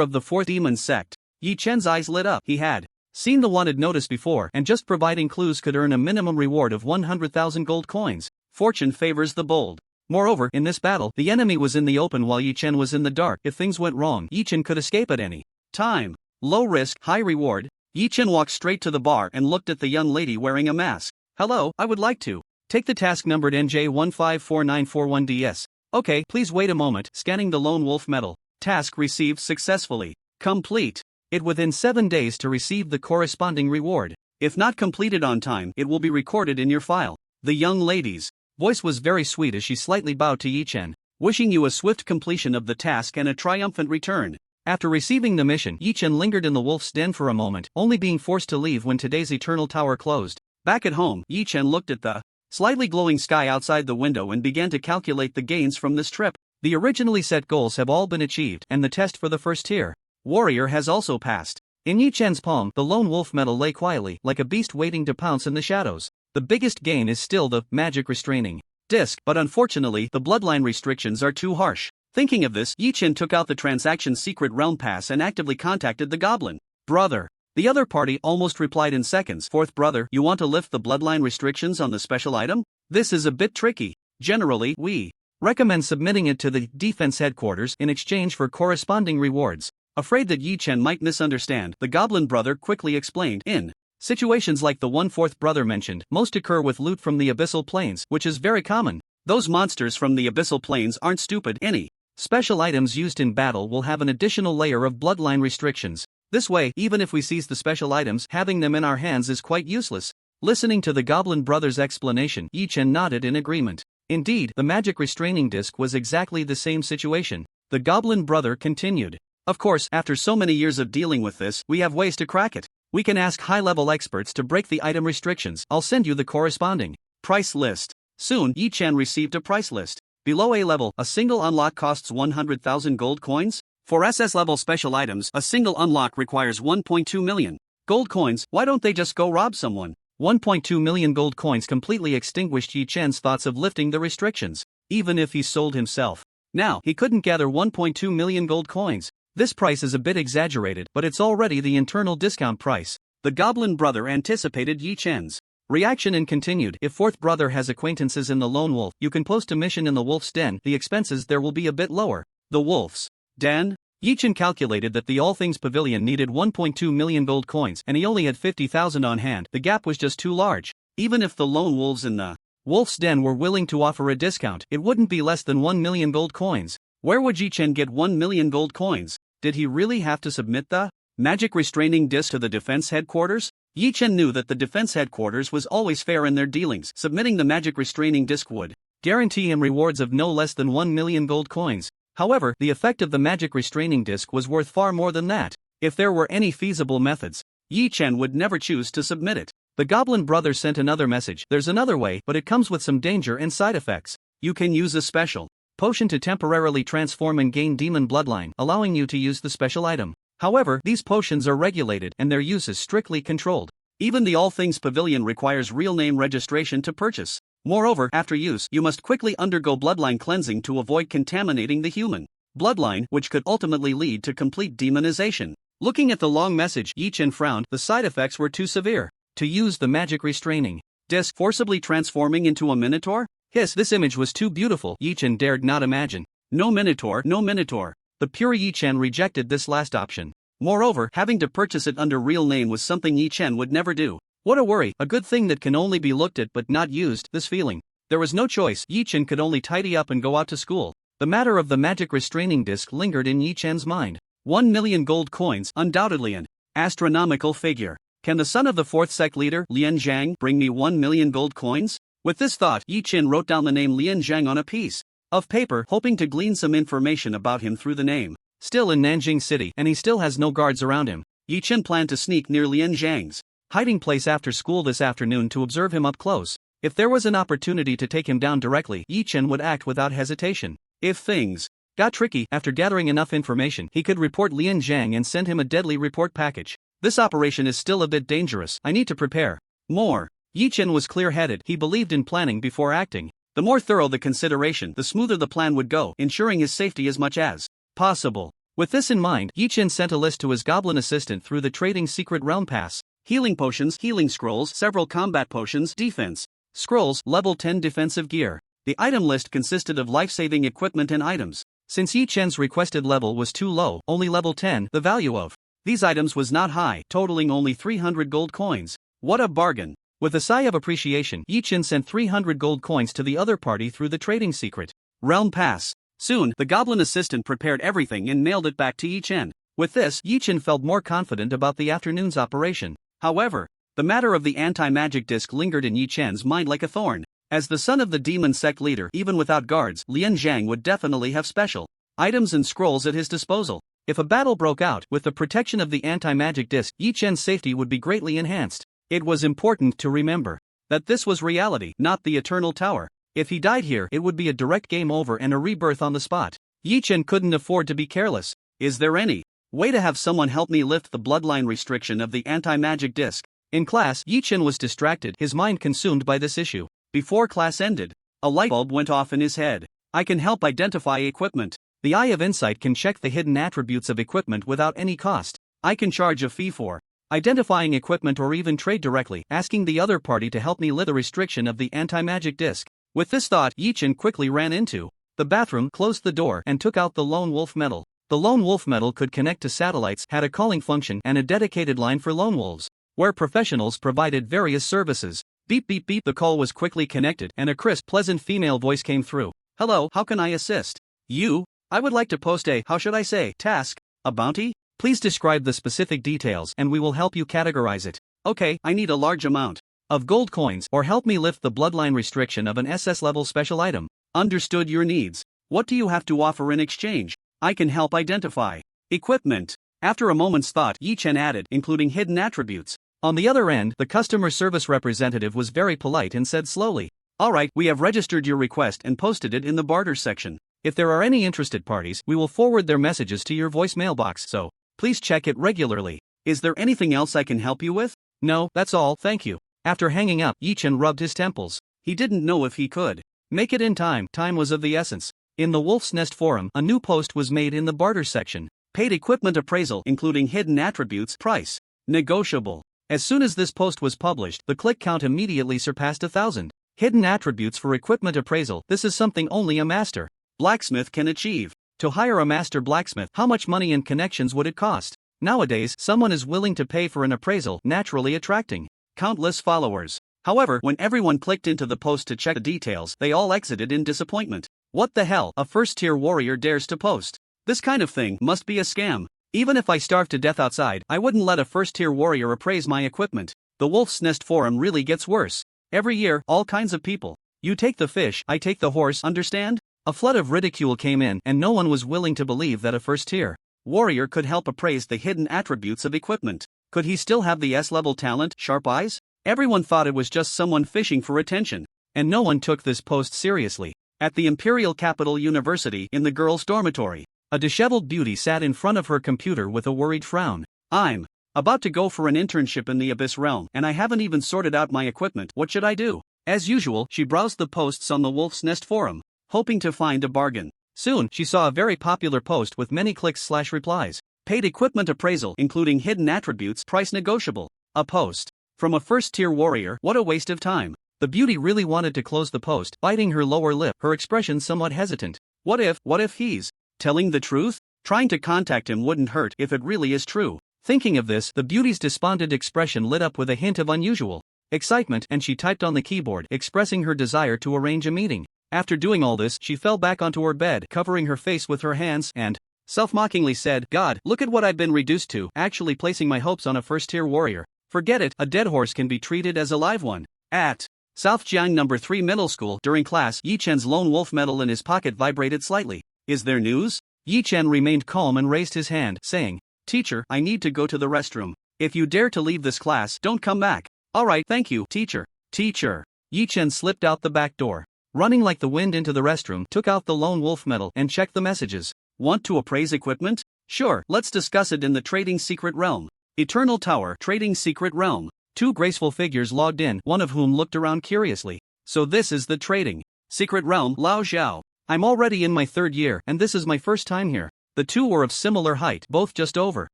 of the 4th demon sect. Yi Chen's eyes lit up. He had seen the wanted notice before, and just providing clues could earn a minimum reward of 100,000 gold coins. Fortune favors the bold. Moreover, in this battle, the enemy was in the open while Yi Chen was in the dark. If things went wrong, Yi Chen could escape at any time. Low risk, high reward. Yi Chen walked straight to the bar and looked at the young lady wearing a mask. Hello, I would like to take the task numbered NJ154941DS. Okay, please wait a moment. Scanning the lone wolf medal. Task received successfully. Complete it within 7 days to receive the corresponding reward. If not completed on time, it will be recorded in your file. The young lady's voice was very sweet as she slightly bowed to Yi Chen, wishing you a swift completion of the task and a triumphant return. After receiving the mission, Yi Chen lingered in the wolf's den for a moment, only being forced to leave when today's eternal tower closed. Back at home, Yi Chen looked at the slightly glowing sky outside the window and began to calculate the gains from this trip. The originally set goals have all been achieved, and the test for the first tier warrior has also passed. In Yi Chen's palm, the lone wolf medal lay quietly, like a beast waiting to pounce in the shadows. The biggest gain is still the magic restraining disc, but unfortunately, the bloodline restrictions are too harsh. Thinking of this, Yi Chen took out the transaction secret realm pass and actively contacted the goblin brother. The other party almost replied in seconds. 4th brother, you want to lift the bloodline restrictions on the special item? This is a bit tricky. Generally, we recommend submitting it to the defense headquarters in exchange for corresponding rewards. Afraid that Yi Chen might misunderstand, the goblin brother quickly explained. In situations like the one 4th brother mentioned, most occur with loot from the abyssal planes, which is very common. Those monsters from the abyssal planes aren't stupid. Any special items used in battle will have an additional layer of bloodline restrictions. This way, even if we seize the special items, having them in our hands is quite useless. Listening to the goblin brother's explanation, Yi Chen nodded in agreement. Indeed, the magic restraining disc was exactly the same situation. The goblin brother continued. Of course, after so many years of dealing with this, we have ways to crack it. We can ask high-level experts to break the item restrictions. I'll send you the corresponding Price list. Soon, Yi Chen received a price list. Below A level, a single unlock costs 100,000 gold coins. For SS level special items, a single unlock requires 1.2 million gold coins. Why don't they just go rob someone? 1.2 million gold coins completely extinguished Yi Chen's thoughts of lifting the restrictions, even if he sold himself. Now, he couldn't gather 1.2 million gold coins. This price is a bit exaggerated, but it's already the internal discount price. The goblin brother anticipated Yi Chen's reaction and continued. If fourth brother has acquaintances in the Lone Wolf, you can post a mission in the Wolf's Den. The expenses there will be a bit lower. The Wolf's Den? Yi Chen calculated that the All Things Pavilion needed 1.2 million gold coins and he only had 50,000 on hand. The gap was just too large. Even if the lone wolves in the Wolf's Den were willing to offer a discount, it wouldn't be less than 1 million gold coins. Where would Yi Chen get 1 million gold coins? Did he really have to submit the magic restraining disc to the defense headquarters? Yi Chen knew that the defense headquarters was always fair in their dealings. Submitting the magic restraining disc would guarantee him rewards of no less than 1 million gold coins. However, the effect of the magic restraining disc was worth far more than that. If there were any feasible methods, Yi Chen would never choose to submit it. The goblin brother sent another message. There's another way, but it comes with some danger and side effects. You can use a special potion to temporarily transform and gain demon bloodline, allowing you to use the special item. However, these potions are regulated and their use is strictly controlled. Even the All Things Pavilion requires real name registration to purchase. Moreover, after use, you must quickly undergo bloodline cleansing to avoid contaminating the human bloodline, which could ultimately lead to complete demonization. Looking at the long message, Yi Chen frowned. The side effects were too severe. To use the magic restraining disc, forcibly transforming into a minotaur? This image was too beautiful. Yi Chen dared not imagine. No minotaur, no minotaur. The pure Yi Chen rejected this last option. Moreover, having to purchase it under real name was something Yi Chen would never do. What a worry, a good thing that can only be looked at but not used. This feeling. There was no choice. Yi Chen could only tidy up and go out to school. The matter of the magic restraining disc lingered in Yi Chen's mind. 1 million gold coins, undoubtedly an astronomical figure. Can the son of the fourth sect leader, Lian Zhang, bring me 1 million gold coins? With this thought, Yi Chen wrote down the name Lian Zhang on a piece of paper, hoping to glean some information about him through the name. Still in Nanjing City, and he still has no guards around him. Yi Chen planned to sneak near Lian Zhang's hiding place after school this afternoon to observe him up close. If there was an opportunity to take him down directly, Yi Chen would act without hesitation. If things got tricky, after gathering enough information, he could report Lian Zhang and send him a deadly report package. This operation is still a bit dangerous. I need to prepare more. Yi Chen was clear-headed. He believed in planning before acting. The more thorough the consideration, the smoother the plan would go, ensuring his safety as much as possible. With this in mind, Yi Chen sent a list to his goblin assistant through the trading secret realm pass. Healing potions, healing scrolls, several combat potions, defense scrolls, level 10 defensive gear. The item list consisted of life-saving equipment and items. Since Yi Chen's requested level was too low, only level 10, the value of these items was not high, totaling only 300 gold coins. What a bargain! With a sigh of appreciation, Yi Chen sent 300 gold coins to the other party through the trading secret realm pass. Soon, the goblin assistant prepared everything and mailed it back to Yi Chen. With this, Yi Chen felt more confident about the afternoon's operation. However, the matter of the anti-magic disc lingered in Yi Chen's mind like a thorn. As the son of the demon sect leader, even without guards, Lian Zhang would definitely have special items and scrolls at his disposal. If a battle broke out, with the protection of the anti-magic disc, Yi Chen's safety would be greatly enhanced. It was important to remember that this was reality, not the Eternal Tower. If he died here, it would be a direct game over and a rebirth on the spot. Yi Chen couldn't afford to be careless. Is there any way to have someone help me lift the bloodline restriction of the anti-magic disc? In class, Yi Chen was distracted, his mind consumed by this issue. Before class ended, a light bulb went off in his head. I can help identify equipment. The Eye of Insight can check the hidden attributes of equipment without any cost. I can charge a fee for identifying equipment or even trade directly, asking the other party to help me lift the restriction of the anti-magic disc. With this thought, Yi Chen quickly ran into the bathroom, closed the door, and took out the Lone Wolf medal. The Lone Wolf medal could connect to satellites, had a calling function, and a dedicated line for lone wolves, where professionals provided various services. Beep beep beep. The call was quickly connected, and a crisp, pleasant female voice came through. Hello, how can I assist you? I would like to post a, how should I say, task, a bounty? Please describe the specific details and we will help you categorize it. Okay, I need a large amount of gold coins, or help me lift the bloodline restriction of an SS level special item. Understood your needs. What do you have to offer in exchange? I can help identify equipment. After a moment's thought, Yi Chen added, including hidden attributes. On the other end, the customer service representative was very polite and said slowly, Alright, we have registered your request and posted it in the barter section. If there are any interested parties, we will forward their messages to your voicemail box, so please check it regularly. Is there anything else I can help you with? No, that's all, thank you. After hanging up, Yi-chan rubbed his temples. He didn't know if he could make it in time. Time was of the essence. In the Wolf's Nest forum, a new post was made in the barter section. Paid equipment appraisal including hidden attributes, price negotiable. As soon as this post was published, the click count immediately surpassed 1,000. Hidden attributes for equipment appraisal. This is something only a master blacksmith can achieve. To hire a master blacksmith, how much money and connections would it cost? Nowadays, someone is willing to pay for an appraisal, naturally attracting countless followers. However, when everyone clicked into the post to check the details, they all exited in disappointment. What the hell? A first-tier warrior dares to post. This kind of thing must be a scam. Even if I starve to death outside, I wouldn't let a first-tier warrior appraise my equipment. The Wolf's Nest forum really gets worse. Every year, all kinds of people. You take the fish, I take the horse, understand? A flood of ridicule came in, and no one was willing to believe that a first-tier warrior could help appraise the hidden attributes of equipment. Could he still have the S-level talent, sharp eyes? Everyone thought it was just someone fishing for attention, and no one took this post seriously. At the Imperial Capital University, in the girls' dormitory, a disheveled beauty sat in front of her computer with a worried frown. I'm about to go for an internship in the Abyss Realm, and I haven't even sorted out my equipment. What should I do? As usual, she browsed the posts on the Wolf's Nest forum, hoping to find a bargain. Soon, she saw a very popular post with many clicks/replies. Paid equipment appraisal including hidden attributes, price negotiable. A post from a first-tier warrior. What a waste of time. The beauty really wanted to close the post, biting her lower lip, her expression somewhat hesitant. What if he's telling the truth? Trying to contact him wouldn't hurt if it really is true. Thinking of this, the beauty's despondent expression lit up with a hint of unusual excitement, and she typed on the keyboard, expressing her desire to arrange a meeting. After doing all this, she fell back onto her bed, covering her face with her hands, and self-mockingly said, God, look at what I've been reduced to, actually placing my hopes on a first-tier warrior. Forget it, a dead horse can be treated as a live one. At Southjiang No. 3 Middle School, during class, Yi-chan's lone wolf medal in his pocket vibrated slightly. Is there news? Yi-chan remained calm and raised his hand, saying, Teacher, I need to go to the restroom. If you dare to leave this class, don't come back. Alright, thank you, teacher. Teacher. Yi-chan slipped out the back door. Running like the wind into the restroom, took out the lone wolf medal and checked the messages. Want to appraise equipment? Sure, let's discuss it in the Trading Secret Realm. Eternal Tower, Trading Secret Realm. Two graceful figures logged in, one of whom looked around curiously. So this is the Trading Secret Realm, Lao Zhao. I'm already in my third year, and this is my first time here. The two were of similar height, both just over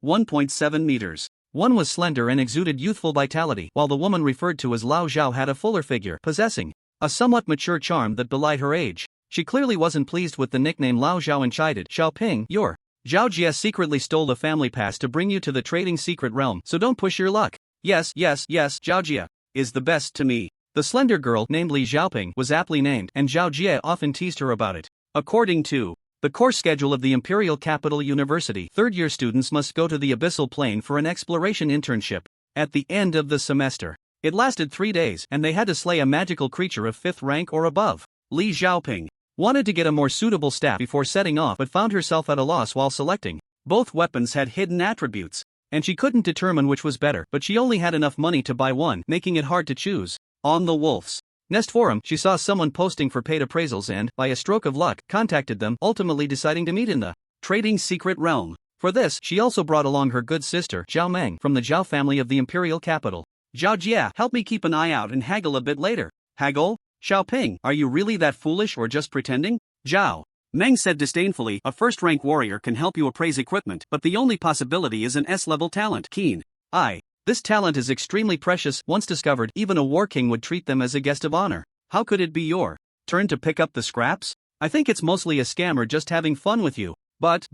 1.7 meters. One was slender and exuded youthful vitality, while the woman referred to as Lao Zhao had a fuller figure, possessing a somewhat mature charm that belied her age. She clearly wasn't pleased with the nickname Lao Zhao and chided, Xiaoping, your Zhao Jie secretly stole the family pass to bring you to the Trading Secret Realm, so don't push your luck. Yes, Zhao Jie is the best to me. The slender girl, named Li Xiaoping, was aptly named, and Zhao Jie often teased her about it. According to the course schedule of the Imperial Capital University, third-year students must go to the Abyssal Plane for an exploration internship at the end of the semester. It lasted 3 days, and they had to slay a magical creature of 5th rank or above. Li Xiaoping wanted to get a more suitable staff before setting off, but found herself at a loss while selecting. Both weapons had hidden attributes, and she couldn't determine which was better, but she only had enough money to buy one, making it hard to choose. On the Wolf's Nest forum, she saw someone posting for paid appraisals and, by a stroke of luck, contacted them, ultimately deciding to meet in the Trading Secret Realm. For this, she also brought along her good sister, Zhao Meng, from the Zhao family of the Imperial Capital. Zhao Jie, help me keep an eye out and haggle a bit later. Haggle? Xiaoping, are you really that foolish or just pretending? Zhao Meng said disdainfully, a first-rank warrior can help you appraise equipment, but the only possibility is an S-level talent. Keen. This talent is extremely precious. Once discovered, even a war king would treat them as a guest of honor. How could it be your turn to pick up the scraps? I think it's mostly a scam or just having fun with you. But,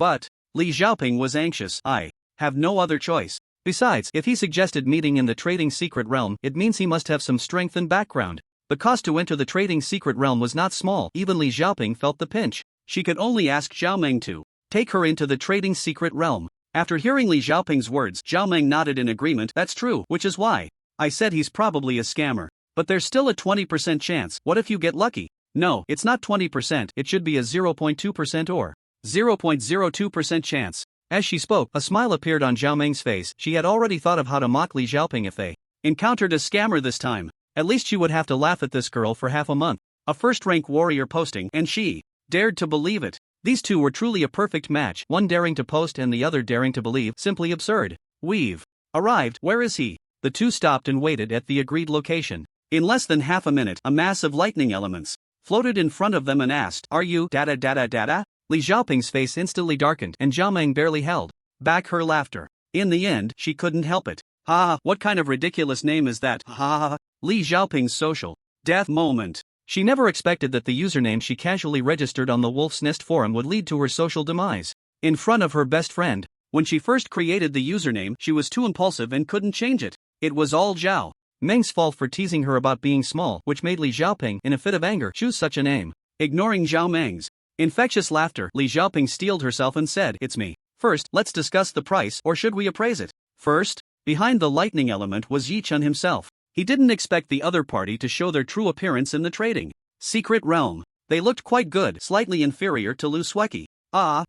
Li Xiaoping was anxious. I have no other choice. Besides, if he suggested meeting in the Trading Secret Realm, it means he must have some strength and background. The cost to enter the Trading Secret Realm was not small. Even Li Xiaoping felt the pinch. She could only ask Zhao Meng to take her into the Trading Secret Realm. After hearing Li Xiaoping's words, Zhao Meng nodded in agreement. That's true, which is why I said he's probably a scammer. But there's still a 20% chance. What if you get lucky? No, it's not 20%, it should be a 0.2% or 0.02% chance. As she spoke, a smile appeared on Zhao Meng's face. She had already thought of how to mock Li Xiaoping if they encountered a scammer this time. At least she would have to laugh at this girl for half a month. A first-rank warrior posting, and she dared to believe it. These two were truly a perfect match, one daring to post and the other daring to believe. Simply absurd. We've arrived. Where is he? The two stopped and waited at the agreed location. In less than half a minute, a mass of lightning elements floated in front of them and asked, "Are you data data data?" Li Xiaoping's face instantly darkened and Zhao Meng barely held back her laughter. In the end, she couldn't help it. Ha, what kind of ridiculous name is that? Ha. Li Xiaoping's social death moment. She never expected that the username she casually registered on the Wolf's Nest forum would lead to her social demise. In front of her best friend, when she first created the username, she was too impulsive and couldn't change it. It was all Zhao Meng's fault for teasing her about being small, which made Li Xiaoping, in a fit of anger, choose such a name. Ignoring Zhao Meng's infectious laughter, Li Xiaoping steeled herself and said, "It's me. First, let's discuss the price, or should we appraise it?" First, behind the lightning element was Yi Chen himself. He didn't expect the other party to show their true appearance in the trading secret realm. They looked quite good, slightly inferior to Lu Sueki.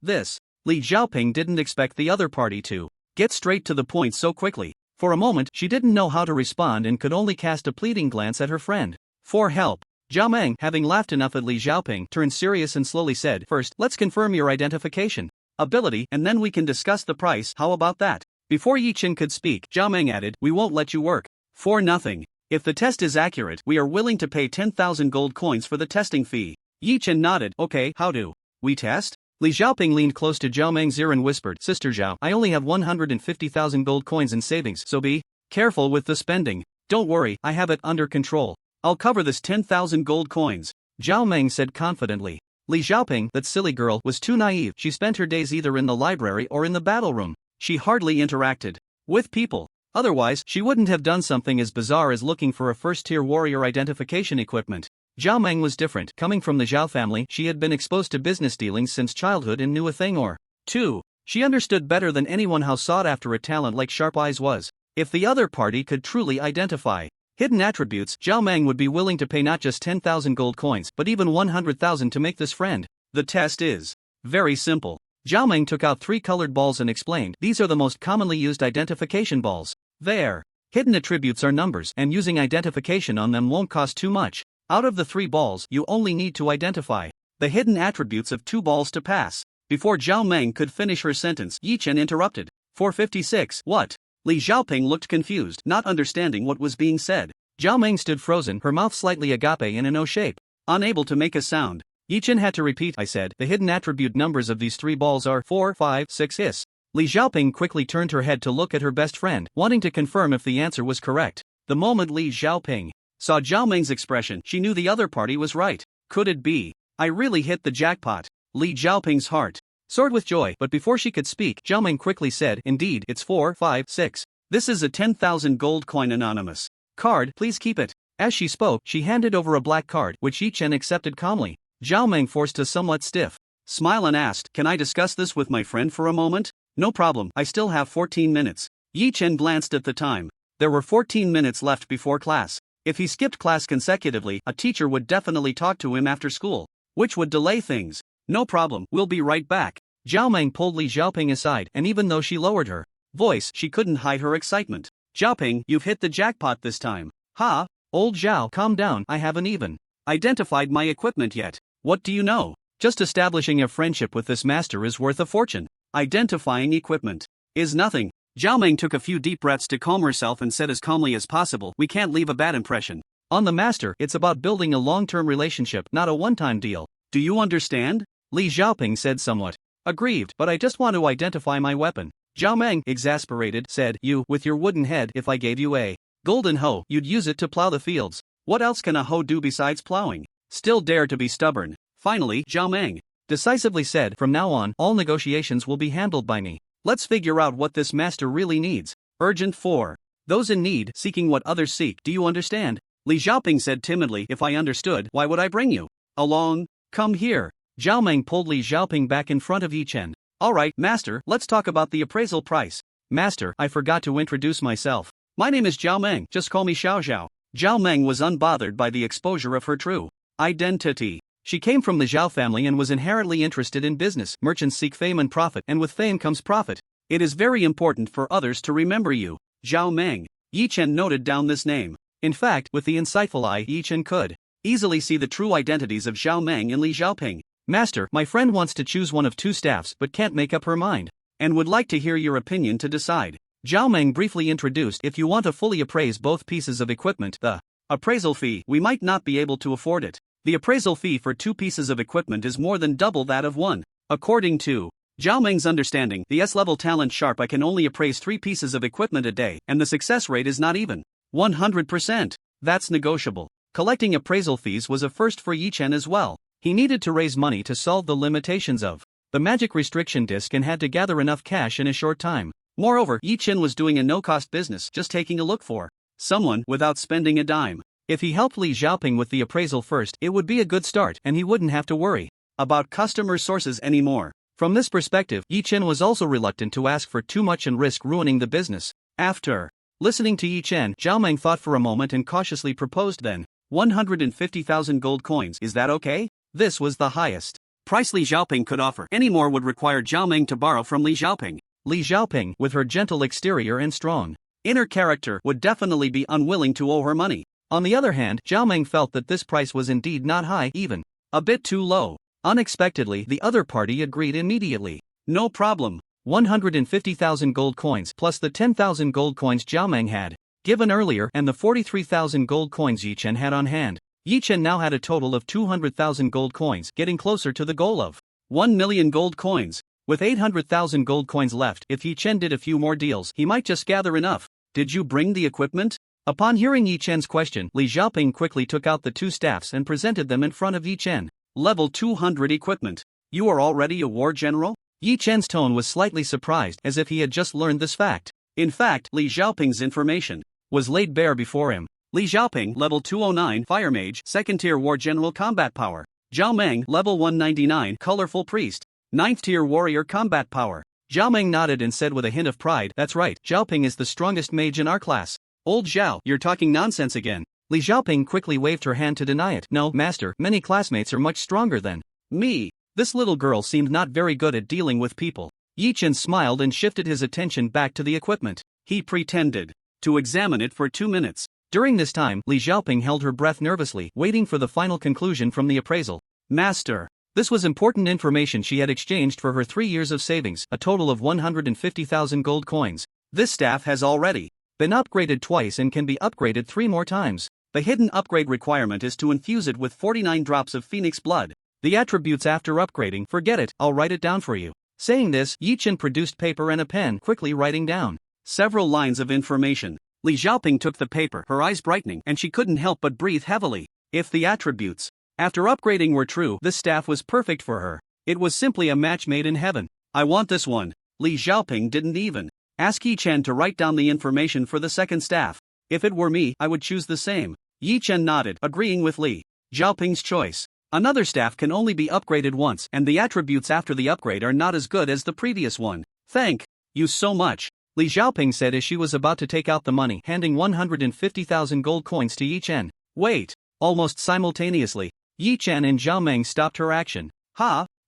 This. Li Xiaoping didn't expect the other party to get straight to the point so quickly. For a moment, she didn't know how to respond and could only cast a pleading glance at her friend for help. Zhao Meng, having laughed enough at Li Xiaoping, turned serious and slowly said, "First, let's confirm your identification ability, and then we can discuss the price. How about that?" Before Yi Chen could speak, Zhao Meng added, "We won't let you work for nothing. If the test is accurate, we are willing to pay 10,000 gold coins for the testing fee." Yi Chen nodded. "Okay, how do we test?" Li Xiaoping leaned close to Zhao Meng's ear and whispered, "Sister Zhao, I only have 150,000 gold coins in savings, so be careful with the spending. Don't worry, I have it under control. I'll cover this 10,000 gold coins," Zhao Meng said confidently. Li Xiaoping, that silly girl, was too naive. She spent her days either in the library or in the battle room. She hardly interacted with people. Otherwise, she wouldn't have done something as bizarre as looking for a first-tier warrior identification equipment. Zhao Meng was different. Coming from the Zhao family, she had been exposed to business dealings since childhood and knew a thing or two. She understood better than anyone how sought after a talent like Sharp Eyes was. If the other party could truly identify hidden attributes, Zhao Meng would be willing to pay not just 10,000 gold coins, but even 100,000 to make this friend. The test is very simple. Zhao Meng took out 3 colored balls and explained, "These are the most commonly used identification balls. Their hidden attributes are numbers, and using identification on them won't cost too much. Out of the 3 balls, you only need to identify the hidden attributes of 2 balls to pass." Before Zhao Meng could finish her sentence, Yi Chen interrupted. 456. What? Li Xiaoping looked confused, not understanding what was being said. Zhao Meng stood frozen, her mouth slightly agape in an O shape, unable to make a sound. Yi Chen had to repeat, "I said, the hidden attribute numbers of these 3 balls are 4, 5, 6 is." Li Xiaoping quickly turned her head to look at her best friend, wanting to confirm if the answer was correct. The moment Li Xiaoping saw Zhao Meng's expression, she knew the other party was right. Could it be? I really hit the jackpot. Li Xiaoping's heart soared with joy, but before she could speak, Zhao Meng quickly said, "Indeed, it's 4, 5, 6. This is a 10,000 gold coin anonymous card, please keep it." As she spoke, she handed over a black card, which Yi Chen accepted calmly. Zhao Meng forced a somewhat stiff smile and asked, "Can I discuss this with my friend for a moment?" "No problem, I still have 14 minutes. Yi Chen glanced at the time. There were 14 minutes left before class. If he skipped class consecutively, a teacher would definitely talk to him after school, which would delay things. "No problem, we'll be right back." Zhao Meng pulled Li Xiaoping aside, and even though she lowered her voice, she couldn't hide her excitement. "Xiaoping, you've hit the jackpot this time." "Ha, old Zhao, calm down, I haven't even identified my equipment yet. What do you know? Just establishing a friendship with this master is worth a fortune. Identifying equipment is nothing." Zhao Meng took a few deep breaths to calm herself and said as calmly as possible, "We can't leave a bad impression on the master. It's about building a long-term relationship, not a one-time deal. Do you understand?" Li Xiaoping said somewhat aggrieved, "But I just want to identify my weapon." Zhao Meng, exasperated, said, "You, with your wooden head, if I gave you a golden hoe, you'd use it to plow the fields. What else can a hoe do besides plowing? Still dare to be stubborn." Finally, Zhao Meng decisively said, "From now on, all negotiations will be handled by me. Let's figure out what this master really needs. Urgent 4. Those in need, seeking what others seek. Do you understand?" Li Xiaoping said timidly, "If I understood, why would I bring you along? Come here." Zhao Meng pulled Li Xiaoping back in front of Yi Chen. "Alright, master, let's talk about the appraisal price." "Master, I forgot to introduce myself. My name is Zhao Meng, just call me Xiao Xiao." Zhao Meng was unbothered by the exposure of her true identity. She came from the Zhao family and was inherently interested in business. Merchants seek fame and profit, and with fame comes profit. It is very important for others to remember you. Zhao Meng. Yi Chen noted down this name. In fact, with the insightful eye, Yi Chen could easily see the true identities of Zhao Meng and Li Xiaoping. Master, my friend wants to choose one of two staffs but can't make up her mind, and would like to hear your opinion to decide. Zhao Meng briefly introduced. If you want to fully appraise both pieces of equipment, the appraisal fee, we might not be able to afford it. The appraisal fee for 2 pieces of equipment is more than double that of one. According to Zhao Meng's understanding, the S-level talent sharp I can only appraise 3 pieces of equipment a day, and the success rate is not even 100%. That's negotiable. Collecting appraisal fees was a first for Yi Chen as well. He needed to raise money to solve the limitations of the magic restriction disc and had to gather enough cash in a short time. Moreover, Yi Chen was doing a no-cost business, just taking a look for someone without spending a dime. If he helped Li Xiaoping with the appraisal first, it would be a good start and he wouldn't have to worry about customer sources anymore. From this perspective, Yi Chen was also reluctant to ask for too much and risk ruining the business. After listening to Yi Chen, Zhao Meng thought for a moment and cautiously proposed then. 150,000 gold coins, is that okay? This was the highest price Li Xiaoping could offer. Any more would require Zhao Meng to borrow from Li Xiaoping. Li Xiaoping, with her gentle exterior and strong inner character, would definitely be unwilling to owe her money. On the other hand, Zhao Meng felt that this price was indeed not high, even a bit too low. Unexpectedly, the other party agreed immediately. No problem. 150,000 gold coins plus the 10,000 gold coins Zhao Meng had given earlier and the 43,000 gold coins Yi Chen had on hand. Yi Chen now had a total of 200,000 gold coins, getting closer to the goal of 1 million gold coins. With 800,000 gold coins left, if Yi Chen did a few more deals, he might just gather enough. Did you bring the equipment? Upon hearing Yi Chen's question, Li Xiaoping quickly took out the 2 staffs and presented them in front of Yi Chen. Level 200 equipment. You are already a war general? Yi Chen's tone was slightly surprised, as if he had just learned this fact. In fact, Li Xiaoping's information was laid bare before him. Li Xiaoping, level 209, Fire Mage, 2nd tier War General Combat Power. Zhao Meng, level 199, Colorful Priest, 9th tier Warrior Combat Power. Zhao Meng nodded and said with a hint of pride, "That's right, Xiaoping is the strongest mage in our class." Old Zhao, you're talking nonsense again. Li Xiaoping quickly waved her hand to deny it. "No, master, many classmates are much stronger than me." This little girl seemed not very good at dealing with people. Yi Chen smiled and shifted his attention back to the equipment. He pretended to examine it for 2 minutes. During this time, Li Xiaoping held her breath nervously, waiting for the final conclusion from the appraisal. Master. This was important information she had exchanged for her 3 years of savings, a total of 150,000 gold coins. This staff has already been upgraded twice and can be upgraded 3 more times. The hidden upgrade requirement is to infuse it with 49 drops of phoenix blood. The attributes after upgrading, forget it, I'll write it down for you. Saying this, Yi Chen produced paper and a pen, quickly writing down several lines of information. Li Xiaoping took the paper, her eyes brightening, and she couldn't help but breathe heavily. If the attributes after upgrading were true, this staff was perfect for her. It was simply a match made in heaven. I want this one. Li Xiaoping didn't even ask Yi Chen to write down the information for the second staff. If it were me, I would choose the same. Yi Chen nodded, agreeing with Li Xiaoping's choice. Another staff can only be upgraded once, and the attributes after the upgrade are not as good as the previous one. Thank you so much, Li Xiaoping said as she was about to take out the money, handing 150,000 gold coins to Yi Chen. Wait! Almost simultaneously, Yi Chen and Zhao Meng stopped her action.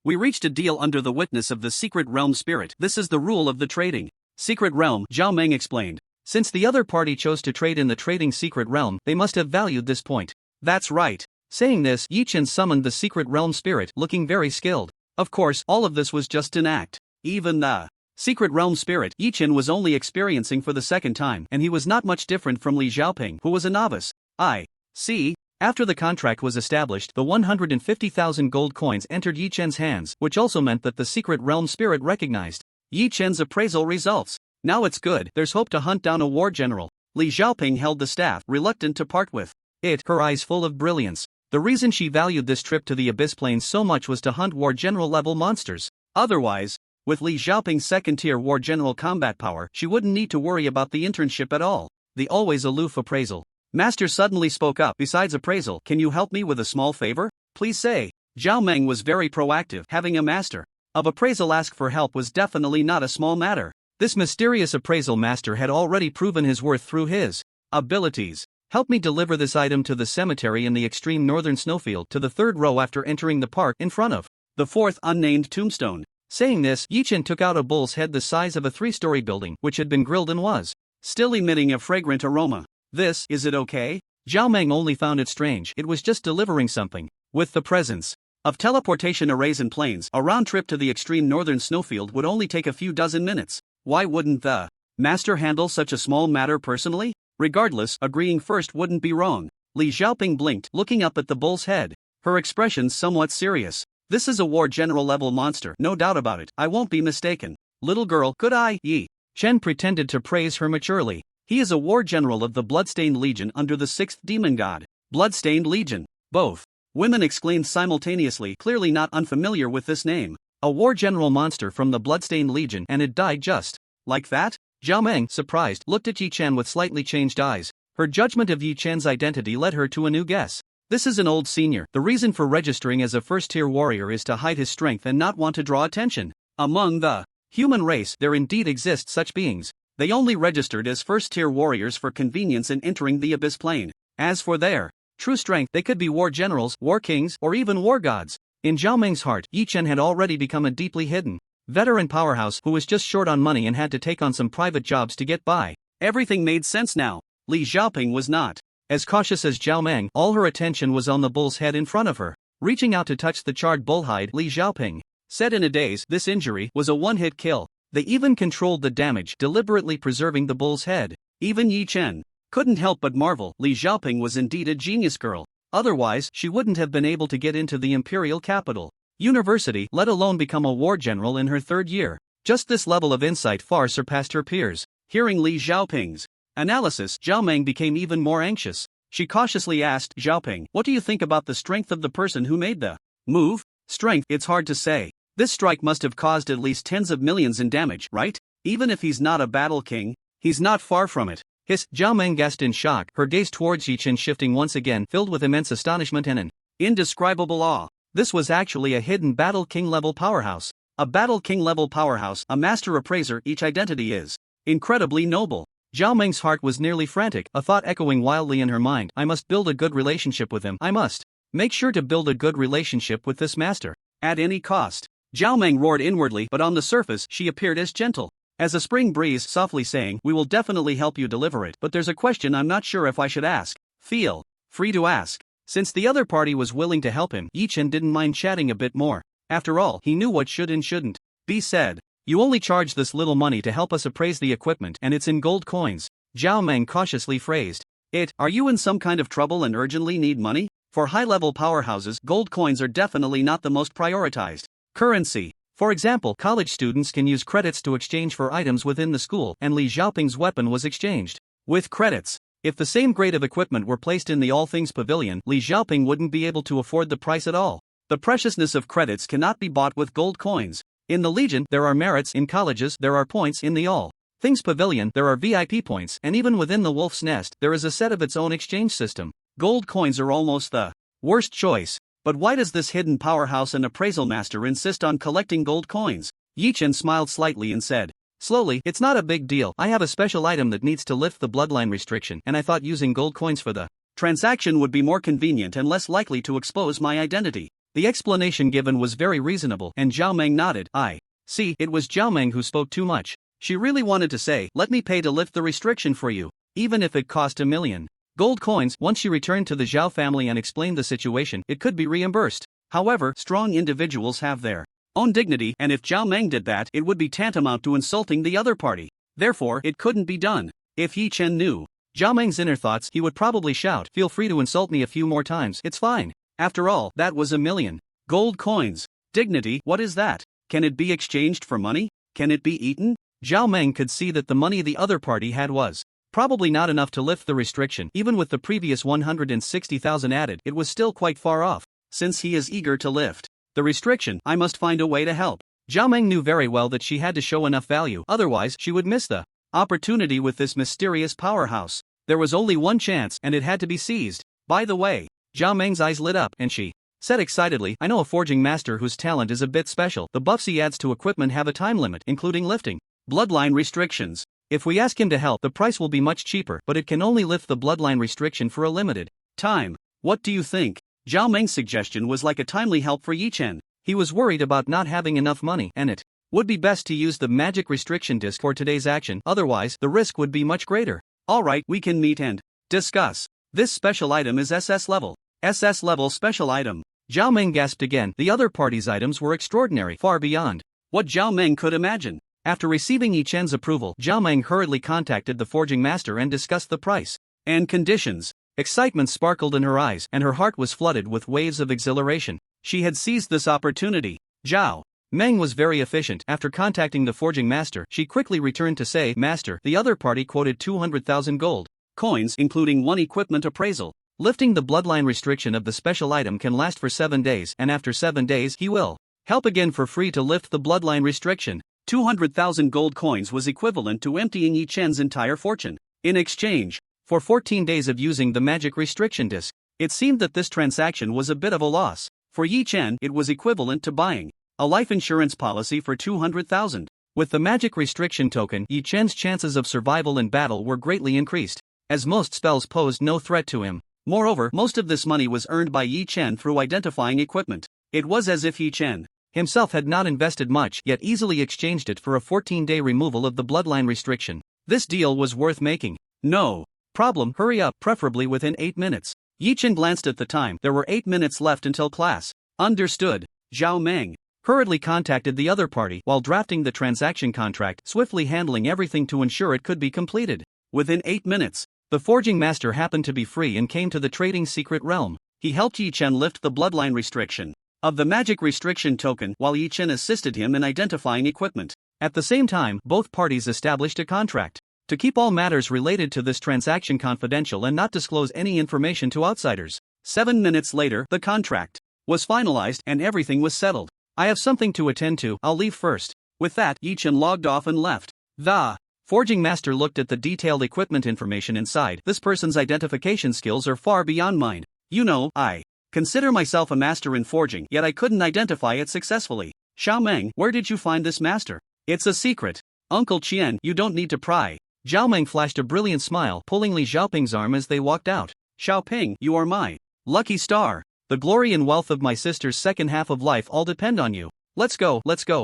We reached a deal under the witness of the Secret Realm Spirit. This is the rule of the trading Secret Realm, Zhao Meng explained. Since the other party chose to trade in the trading Secret Realm, they must have valued this point. That's right. Saying this, Yi Chen summoned the Secret Realm Spirit, looking very skilled. Of course, all of this was just an act. Even the Secret Realm Spirit Yi Chen was only experiencing for the second time, and he was not much different from Li Xiaoping, who was a novice. I see. After the contract was established, the 150,000 gold coins entered Yi Chen's hands, which also meant that the Secret Realm Spirit recognized Yi Chen's appraisal results. Now it's good, there's hope to hunt down a war general. Li Xiaoping held the staff, reluctant to part with it, her eyes full of brilliance. The reason she valued this trip to the Abyss Plains so much was to hunt war general level monsters. Otherwise, with Li Xiaoping's 2nd tier war general combat power, she wouldn't need to worry about the internship at all. The always aloof appraisal master suddenly spoke up. Besides appraisal, can you help me with a small favor? Please say. Zhao Meng was very proactive. Having a master of appraisal ask for help was definitely not a small matter. This mysterious appraisal master had already proven his worth through his abilities. Help me deliver this item to the cemetery in the extreme northern snowfield to the 3rd row after entering the park in front of the 4th unnamed tombstone. Saying this, Yi Chen took out a bull's head the size of a 3-story building, which had been grilled and was still emitting a fragrant aroma. Is it okay? Zhao Meng only found it strange. It was just delivering something. With the presence of teleportation arrays and planes, a round trip to the extreme northern snowfield would only take a few dozen minutes. Why wouldn't the master handle such a small matter personally? Regardless, agreeing first wouldn't be wrong. Li Xiaoping blinked, looking up at the bull's head. Her expression somewhat serious. This is a war general level monster, no doubt about it. I won't be mistaken. Little girl, good eye. Yi Chen pretended to praise her maturely. He is a war general of the Bloodstained Legion under the 6th demon god. Bloodstained Legion. Both women exclaimed simultaneously, clearly not unfamiliar with this name. A war general monster from the Bloodstained Legion, and it died just like that? Zhao Meng, surprised, looked at Yi Chen with slightly changed eyes. Her judgment of Yi Chen's identity led her to a new guess. This is an old senior. The reason for registering as a first-tier warrior is to hide his strength and not want to draw attention. Among the human race, there indeed exist such beings. They only registered as first-tier warriors for convenience in entering the abyss plane. As for their true strength, they could be war generals, war kings, or even war gods. In Zhao Meng's heart, Yi Chen had already become a deeply hidden veteran powerhouse who was just short on money and had to take on some private jobs to get by. Everything made sense now. Li Xiaoping was not as cautious as Zhao Meng. All her attention was on the bull's head in front of her. Reaching out to touch the charred bullhide, Li Xiaoping said in a daze, this injury was a one-hit kill. They even controlled the damage, deliberately preserving the bull's head. Even Yi Chen couldn't help but marvel. Li Xiaoping was indeed a genius girl. Otherwise, she wouldn't have been able to get into the imperial capital university, let alone become a war general in her 3rd year. Just this level of insight far surpassed her peers. Hearing Li Xiaoping's analysis, Zhao Meng became even more anxious. She cautiously asked, Xiaoping, what do you think about the strength of the person who made the move? Strength, it's hard to say. This strike must have caused at least tens of millions in damage, right? Even if he's not a battle king, he's not far from it. Zhao Meng gasped in shock, her gaze towards Yi Chen shifting once again, filled with immense astonishment and an indescribable awe. This was actually a hidden battle king level powerhouse. A battle king level powerhouse, a master appraiser, each identity is incredibly noble. Zhao Meng's heart was nearly frantic, a thought echoing wildly in her mind. I must build a good relationship with him. I must make sure to build a good relationship with this master. At any cost. Zhao Meng roared inwardly, but on the surface she appeared as gentle as a spring breeze, softly saying, we will definitely help you deliver it, but there's a question I'm not sure if I should ask. Feel free to ask. Since the other party was willing to help him, Yi Chen didn't mind chatting a bit more. After all, he knew what should and shouldn't be said. You only charge this little money to help us appraise the equipment, and it's in gold coins. Zhao Meng cautiously phrased it. Are you in some kind of trouble and urgently need money? For high-level powerhouses, gold coins are definitely not the most prioritized currency. For example, college students can use credits to exchange for items within the school, and Li Xiaoping's weapon was exchanged with credits. If the same grade of equipment were placed in the All Things Pavilion, Li Xiaoping wouldn't be able to afford the price at all. The preciousness of credits cannot be bought with gold coins. In the Legion, there are merits. In colleges, there are points. In the All Things Pavilion, there are VIP points, and even within the Wolf's Nest, there is a set of its own exchange system. Gold coins are almost the worst choice. But why does this hidden powerhouse and appraisal master insist on collecting gold coins? Yi Chen smiled slightly and said slowly, it's not a big deal. I have a special item that needs to lift the bloodline restriction, and I thought using gold coins for the transaction would be more convenient and less likely to expose my identity. The explanation given was very reasonable, and Zhao Meng nodded. I see. It was Zhao Meng who spoke too much. She really wanted to say, let me pay to lift the restriction for you, even if it cost 1 million gold coins. Once she returned to the Zhao family and explained the situation, it could be reimbursed. However, strong individuals have their own dignity, and if Zhao Meng did that, it would be tantamount to insulting the other party. Therefore, it couldn't be done. If Yi Chen knew Zhao Meng's inner thoughts, he would probably shout, feel free to insult me a few more times, it's fine. After all, that was 1 million gold coins. Dignity, what is that? Can it be exchanged for money? Can it be eaten? Zhao Meng could see that the money the other party had was probably not enough to lift the restriction. Even with the previous 160,000 added, it was still quite far off. Since he is eager to lift the restriction, I must find a way to help. Zhao Meng knew very well that she had to show enough value, otherwise she would miss the opportunity with this mysterious powerhouse. There was only one chance, and it had to be seized. By the way, Zhao Meng's eyes lit up, and she said excitedly, I know a forging master whose talent is a bit special. The buffs he adds to equipment have a time limit, including lifting bloodline restrictions. If we ask him to help, the price will be much cheaper, but it can only lift the bloodline restriction for a limited time. What do you think? Zhao Meng's suggestion was like a timely help for Yi Chen. He was worried about not having enough money, and it would be best to use the magic restriction disc for today's action, otherwise the risk would be much greater. Alright, we can meet and Discuss. This special item is SS level. SS level special item. Zhao Meng gasped again. The other party's items were extraordinary, far beyond what Zhao Meng could imagine. After receiving Yi Chen's approval, Zhao Meng hurriedly contacted the forging master and discussed the price and conditions. Excitement sparkled in her eyes, and her heart was flooded with waves of exhilaration. She had seized this opportunity. Zhao Meng was very efficient. After contacting the forging master, she quickly returned to say, "Master, the other party quoted 200,000 gold coins, including one equipment appraisal. Lifting the bloodline restriction of the special item can last for 7 days, and after 7 days he will help again for free to lift the bloodline restriction." 200,000 gold coins was equivalent to emptying Yi Chen's entire fortune. In exchange for 14 days of using the magic restriction disc. It seemed that this transaction was a bit of a loss. For Yi Chen, it was equivalent to buying a life insurance policy for 200,000. With the magic restriction token, Yi Chen's chances of survival in battle were greatly increased, as most spells posed no threat to him. Moreover, most of this money was earned by Yi Chen through identifying equipment. It was as if Yi Chen himself had not invested much, yet easily exchanged it for a 14-day removal of the bloodline restriction. This deal was worth making. No problem, hurry up, preferably within 8 minutes. Yi Chen glanced at the time. There were 8 minutes left until class. Understood. Zhao Meng hurriedly contacted the other party while drafting the transaction contract, swiftly handling everything to ensure it could be completed. Within 8 minutes, the forging master happened to be free and came to the trading secret realm. He helped Yi Chen lift the bloodline restriction of the magic restriction token while Yi Chen assisted him in identifying equipment. At the same time, both parties established a contract to keep all matters related to this transaction confidential and not disclose any information to outsiders. 7 minutes later, the contract was finalized and everything was settled. I have something to attend to, I'll leave first. With that, Yi Chen logged off and left. The forging master looked at the detailed equipment information inside. This person's identification skills are far beyond mine. You know, I consider myself a master in forging, yet I couldn't identify it successfully. Zhao Meng, where did you find this master? It's a secret. Uncle Qian, you don't need to pry. Zhao Meng flashed a brilliant smile, pulling Li Xiaoping's arm as they walked out. Xiaoping, you are my lucky star. The glory and wealth of my sister's second half of life all depend on you. Let's go,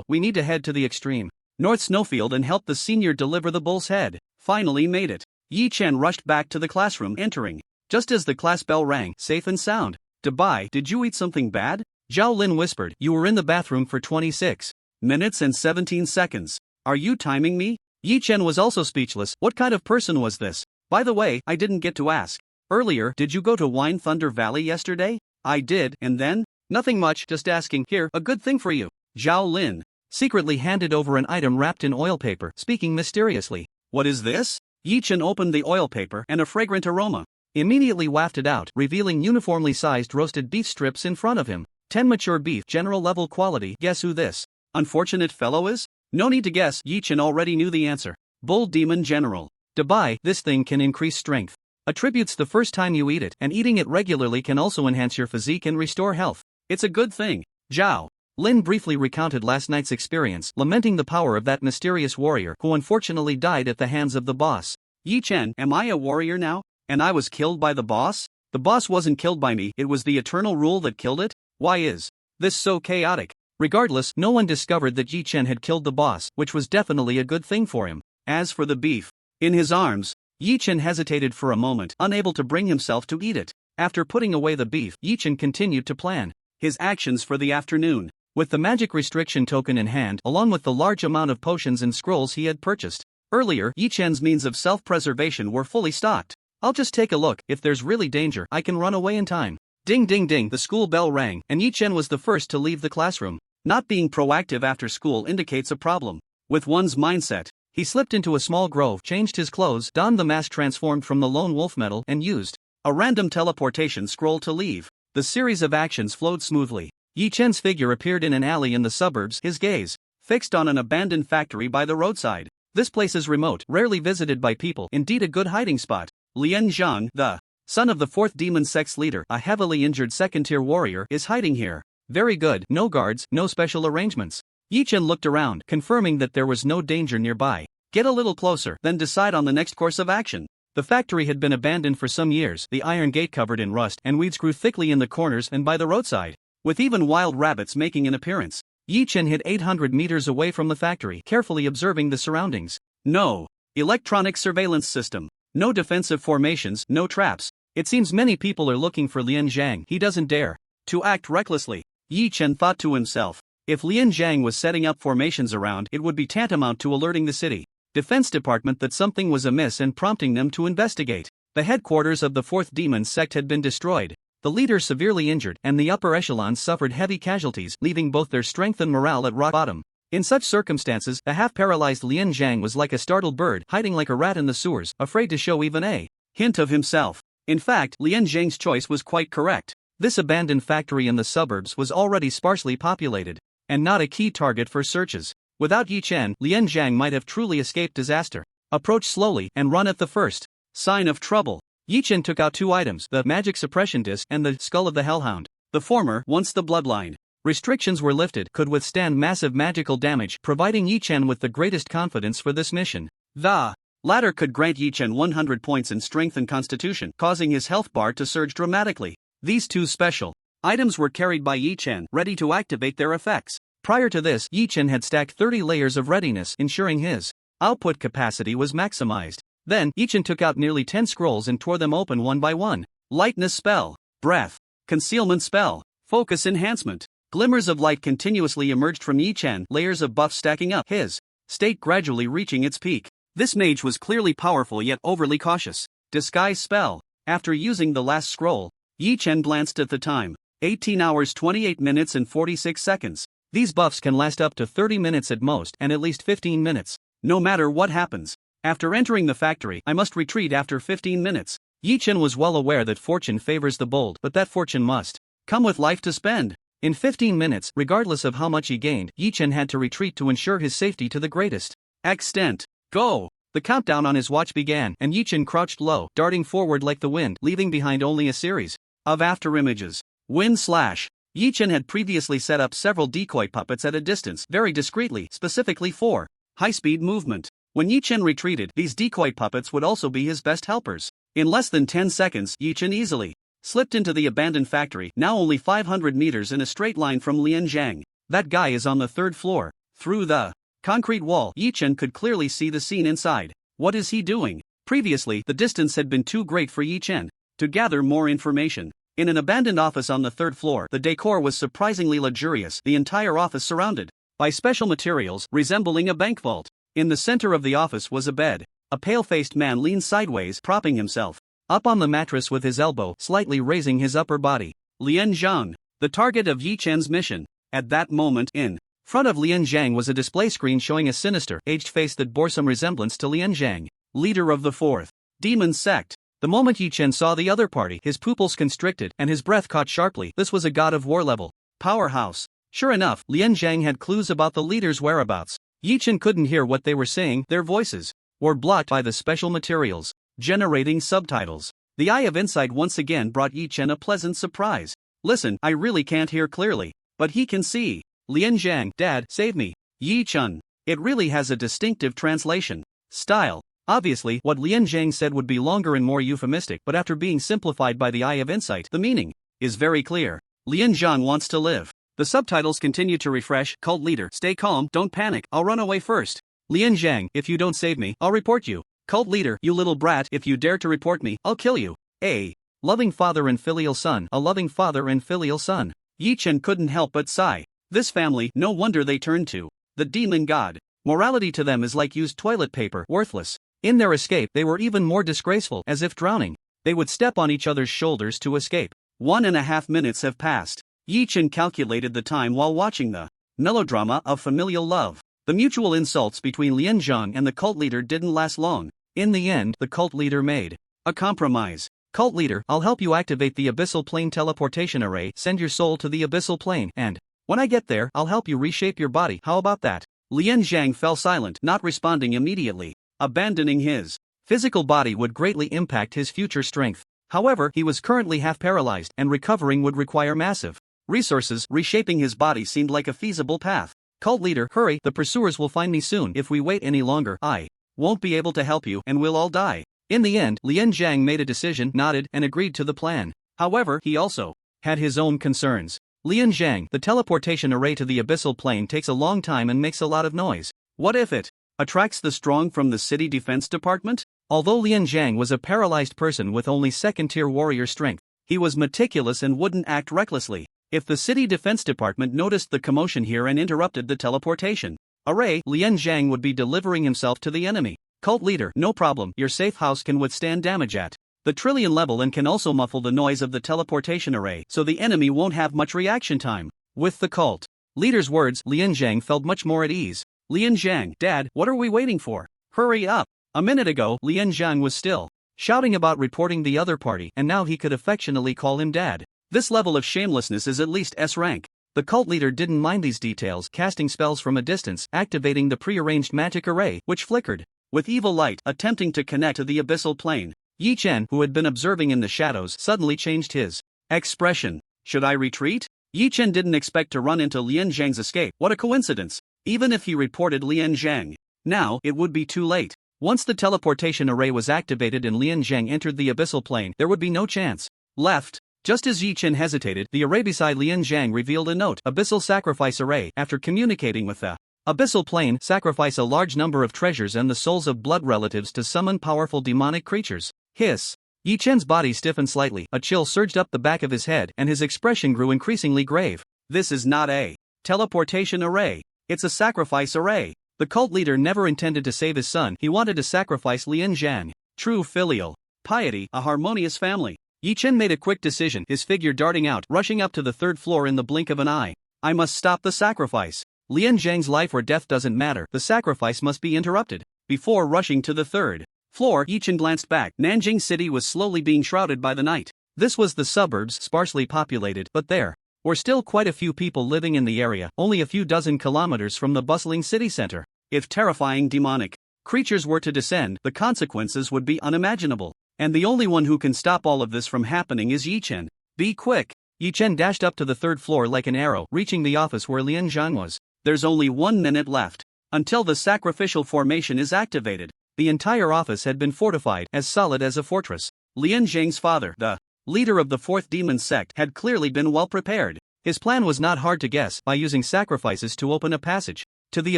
we need to head to the extreme North Snowfield and help the senior deliver the bull's head. Finally made it. Yi Chen rushed back to the classroom, entering just as the class bell rang, safe and sound. Dabai, did you eat something bad? Zhao Lin whispered. You were in the bathroom for 26 minutes and 17 seconds. Are you timing me? Yi Chen was also speechless. What kind of person was this? By the way, I didn't get to ask earlier, did you go to Wine Thunder Valley yesterday? I did, and then? Nothing much, just asking. Here, a good thing for you. Zhao Lin secretly handed over an item wrapped in oil paper, speaking mysteriously. What is this? Yi Chen opened the oil paper and a fragrant aroma immediately wafted out, revealing uniformly sized roasted beef strips in front of him. 10 mature beef, general level quality. Guess who this unfortunate fellow is? No need to guess, Yi Chen already knew the answer. Bull Demon General. Dabai, this thing can increase strength. Attributes the first time you eat it, and eating it regularly can also enhance your physique and restore health. It's a good thing. Zhao Lin briefly recounted last night's experience, lamenting the power of that mysterious warrior who unfortunately died at the hands of the boss. Yi Chen, am I a warrior now? And I was killed by the boss? The boss wasn't killed by me, it was the eternal rule that killed it? Why is this so chaotic? Regardless, no one discovered that Yi Chen had killed the boss, which was definitely a good thing for him. As for the beef in his arms, Yi Chen hesitated for a moment, unable to bring himself to eat it. After putting away the beef, Yi Chen continued to plan his actions for the afternoon. With the magic restriction token in hand, along with the large amount of potions and scrolls he had purchased earlier, Yi Chen's means of self-preservation were fully stocked. I'll just take a look. If there's really danger, I can run away in time. Ding ding ding, the school bell rang, and Yi Chen was the first to leave the classroom. Not being proactive after school indicates a problem with one's mindset. He slipped into a small grove, changed his clothes, donned the mask transformed from the lone wolf metal, and used a random teleportation scroll to leave. The series of actions flowed smoothly. Yi Chen's figure appeared in an alley in the suburbs, his gaze fixed on an abandoned factory by the roadside. This place is remote, rarely visited by people, indeed a good hiding spot. Lian Zhang, the son of the 4th demon sex leader, a heavily injured second-tier warrior, is hiding here. Very good, no guards, no special arrangements. Yi Chen looked around, confirming that there was no danger nearby. Get a little closer, then decide on the next course of action. The factory had been abandoned for some years, the iron gate covered in rust, and weeds grew thickly in the corners and by the roadside, with even wild rabbits making an appearance. Yi Chen hid 800 meters away from the factory, carefully observing the surroundings. No electronic surveillance system, No defensive formations, no traps. It seems many people are looking for Lian Zhang. He doesn't dare to act recklessly. Yi Chen thought to himself. If Lian Zhang was setting up formations around, it would be tantamount to alerting the city defense department that something was amiss and prompting them to investigate. The headquarters of the 4th Demon Sect had been destroyed, the leader severely injured, and the upper echelons suffered heavy casualties, leaving both their strength and morale at rock bottom. In such circumstances, the half-paralyzed Lian Zhang was like a startled bird hiding like a rat in the sewers, afraid to show even a hint of himself. In fact, Lian Zhang's choice was quite correct. This abandoned factory in the suburbs was already sparsely populated, and not a key target for searches. Without Yi Chen, Lian Zhang might have truly escaped disaster. Approach slowly and run at the first sign of trouble. Yi Chen took out 2 items, the magic suppression disc and the skull of the hellhound. The former, once the bloodline restrictions were lifted, could withstand massive magical damage, providing Yi Chen with the greatest confidence for this mission. The latter could grant Yi Chen 100 points in strength and constitution, causing his health bar to surge dramatically. These 2 special items were carried by Yi Chen, ready to activate their effects. Prior to this, Yi Chen had stacked 30 layers of readiness, ensuring his output capacity was maximized. Then, Yi Chen took out nearly 10 scrolls and tore them open one by one. Lightness spell, breath, concealment spell, focus enhancement. Glimmers of light continuously emerged from Yi Chen, layers of buffs stacking up, his state gradually reaching its peak. This mage was clearly powerful yet overly cautious. Disguise spell. After using the last scroll, Yi Chen glanced at the time. 18 hours 28 minutes and 46 seconds. These buffs can last up to 30 minutes at most and at least 15 minutes. No matter what happens. After entering the factory, I must retreat after 15 minutes. Yi Chen was well aware that fortune favors the bold, but that fortune must come with life to spend. In 15 minutes, regardless of how much he gained, Yi Chen had to retreat to ensure his safety to the greatest extent. Go! The countdown on his watch began, and Yi Chen crouched low, darting forward like the wind, leaving behind only a series of afterimages. Wind slash. Yi Chen had previously set up several decoy puppets at a distance, very discreetly, specifically for high-speed movement. When Yi Chen retreated, these decoy puppets would also be his best helpers. In less than 10 seconds, Yi Chen easily slipped into the abandoned factory, now only 500 meters in a straight line from Lian Zhang. That guy is on the 3rd floor. Through the concrete wall, Yi Chen could clearly see the scene inside. What is he doing? Previously, the distance had been too great for Yi Chen to gather more information. In an abandoned office on the 3rd floor, the decor was surprisingly luxurious, the entire office surrounded by special materials resembling a bank vault. In the center of the office was a bed. A pale-faced man leaned sideways, propping himself up on the mattress with his elbow slightly raising his upper body. Lian Zhang, the target of Yi Chen's mission. At that moment, in front of Lian Zhang was a display screen showing a sinister, aged face that bore some resemblance to Lian Zhang, leader of the 4th Demon Sect. The moment Yi Chen saw the other party, his pupils constricted and his breath caught sharply. This was a god of war level powerhouse. Sure enough, Lian Zhang had clues about the leader's whereabouts. Yi Chen couldn't hear what they were saying, their voices were blocked by the special materials. Generating subtitles. The Eye of Insight once again brought Yi Chen a pleasant surprise. Listen, I really can't hear clearly, but he can see. Lian Zhang, Dad, save me. Yi Chen. It really has a distinctive translation style. Obviously, what Lian Zhang said would be longer and more euphemistic, but after being simplified by the Eye of Insight, the meaning is very clear. Lian Zhang wants to live. The subtitles continue to refresh. Cult leader, stay calm, don't panic, I'll run away first. Lian Zhang, if you don't save me, I'll report you. Cult leader, you little brat, if you dare to report me, I'll kill you. A loving father and filial son, a loving father and filial son. Yi Chen couldn't help but sigh. This family, no wonder they turned to the demon god. Morality to them is like used toilet paper, worthless. In their escape, they were even more disgraceful, as if drowning. They would step on each other's shoulders to escape. 1.5 minutes have passed. Yi Chen calculated the time while watching the melodrama of familial love. The mutual insults between Lian Zhang and the cult leader didn't last long. In the end, the cult leader made a compromise. Cult leader, I'll help you activate the Abyssal Plane teleportation array, send your soul to the Abyssal Plane, and when I get there, I'll help you reshape your body, how about that? Lian Zhang fell silent, not responding immediately. Abandoning his physical body would greatly impact his future strength. However, he was currently half paralyzed, and recovering would require massive resources. Reshaping his body seemed like a feasible path. Cult leader, hurry, the pursuers will find me soon. If we wait any longer, I won't be able to help you, and we'll all die. In the end, Lian Zhang made a decision, nodded, and agreed to the plan. However, he also had his own concerns. Lian Zhang, the teleportation array to the Abyssal Plane takes a long time and makes a lot of noise. What if it attracts the strong from the city defense department? Although Lian Zhang was a paralyzed person with only second-tier warrior strength, he was meticulous and wouldn't act recklessly. If the city defense department noticed the commotion here and interrupted the teleportation array, Lian Zhang would be delivering himself to the enemy. Cult leader, no problem, your safe house can withstand damage at the trillion level and can also muffle the noise of the teleportation array so the enemy won't have much reaction time. With the cult leader's words, Lian Zhang felt much more at ease. Lian Zhang, Dad, what are we waiting for? Hurry up. A minute ago, Lian Zhang was still shouting about reporting the other party, and now he could affectionately call him Dad. This level of shamelessness is at least S rank. The cult leader didn't mind these details, casting spells from a distance, activating the pre-arranged magic array, which flickered with evil light, attempting to connect to the abyssal plane. Yi Chen, who had been observing in the shadows, suddenly changed his expression. Should I retreat? Yi Chen didn't expect to run into Lian Zhang's escape. What a coincidence. Even if he reported Lian Zhang now, it would be too late. Once the teleportation array was activated and Lian Zhang entered the abyssal plane, there would be no chance left. Just as Yi Chen hesitated, the array beside Lian Zhang revealed a note. Abyssal sacrifice array. After communicating with the abyssal plane, sacrifice a large number of treasures and the souls of blood relatives to summon powerful demonic creatures. Hiss. Yi Chen's body stiffened slightly, a chill surged up the back of his head, and his expression grew increasingly grave. This is not a teleportation array. It's a sacrifice array. The cult leader never intended to save his son, he wanted to sacrifice Lian Zhang. True filial piety, a harmonious family. Yi Chen made a quick decision, his figure darting out, rushing up to the third floor in the blink of an eye. I must stop the sacrifice. Lian Zhang's life or death doesn't matter, the sacrifice must be interrupted. Before rushing to the third floor, Yi Chen glanced back. Nanjing City was slowly being shrouded by the night. This was the suburbs, sparsely populated, but there were still quite a few people living in the area, only a few dozen kilometers from the bustling city center. If terrifying demonic creatures were to descend, the consequences would be unimaginable. And the only one who can stop all of this from happening is Yi Chen. Be quick! Yi Chen dashed up to the third floor like an arrow, reaching the office where Lian Zhang was. There's only 1 minute left until the sacrificial formation is activated. The entire office had been fortified, as solid as a fortress. Lian Zhang's father, the leader of the fourth demon sect, had clearly been well prepared. His plan was not hard to guess. By using sacrifices to open a passage to the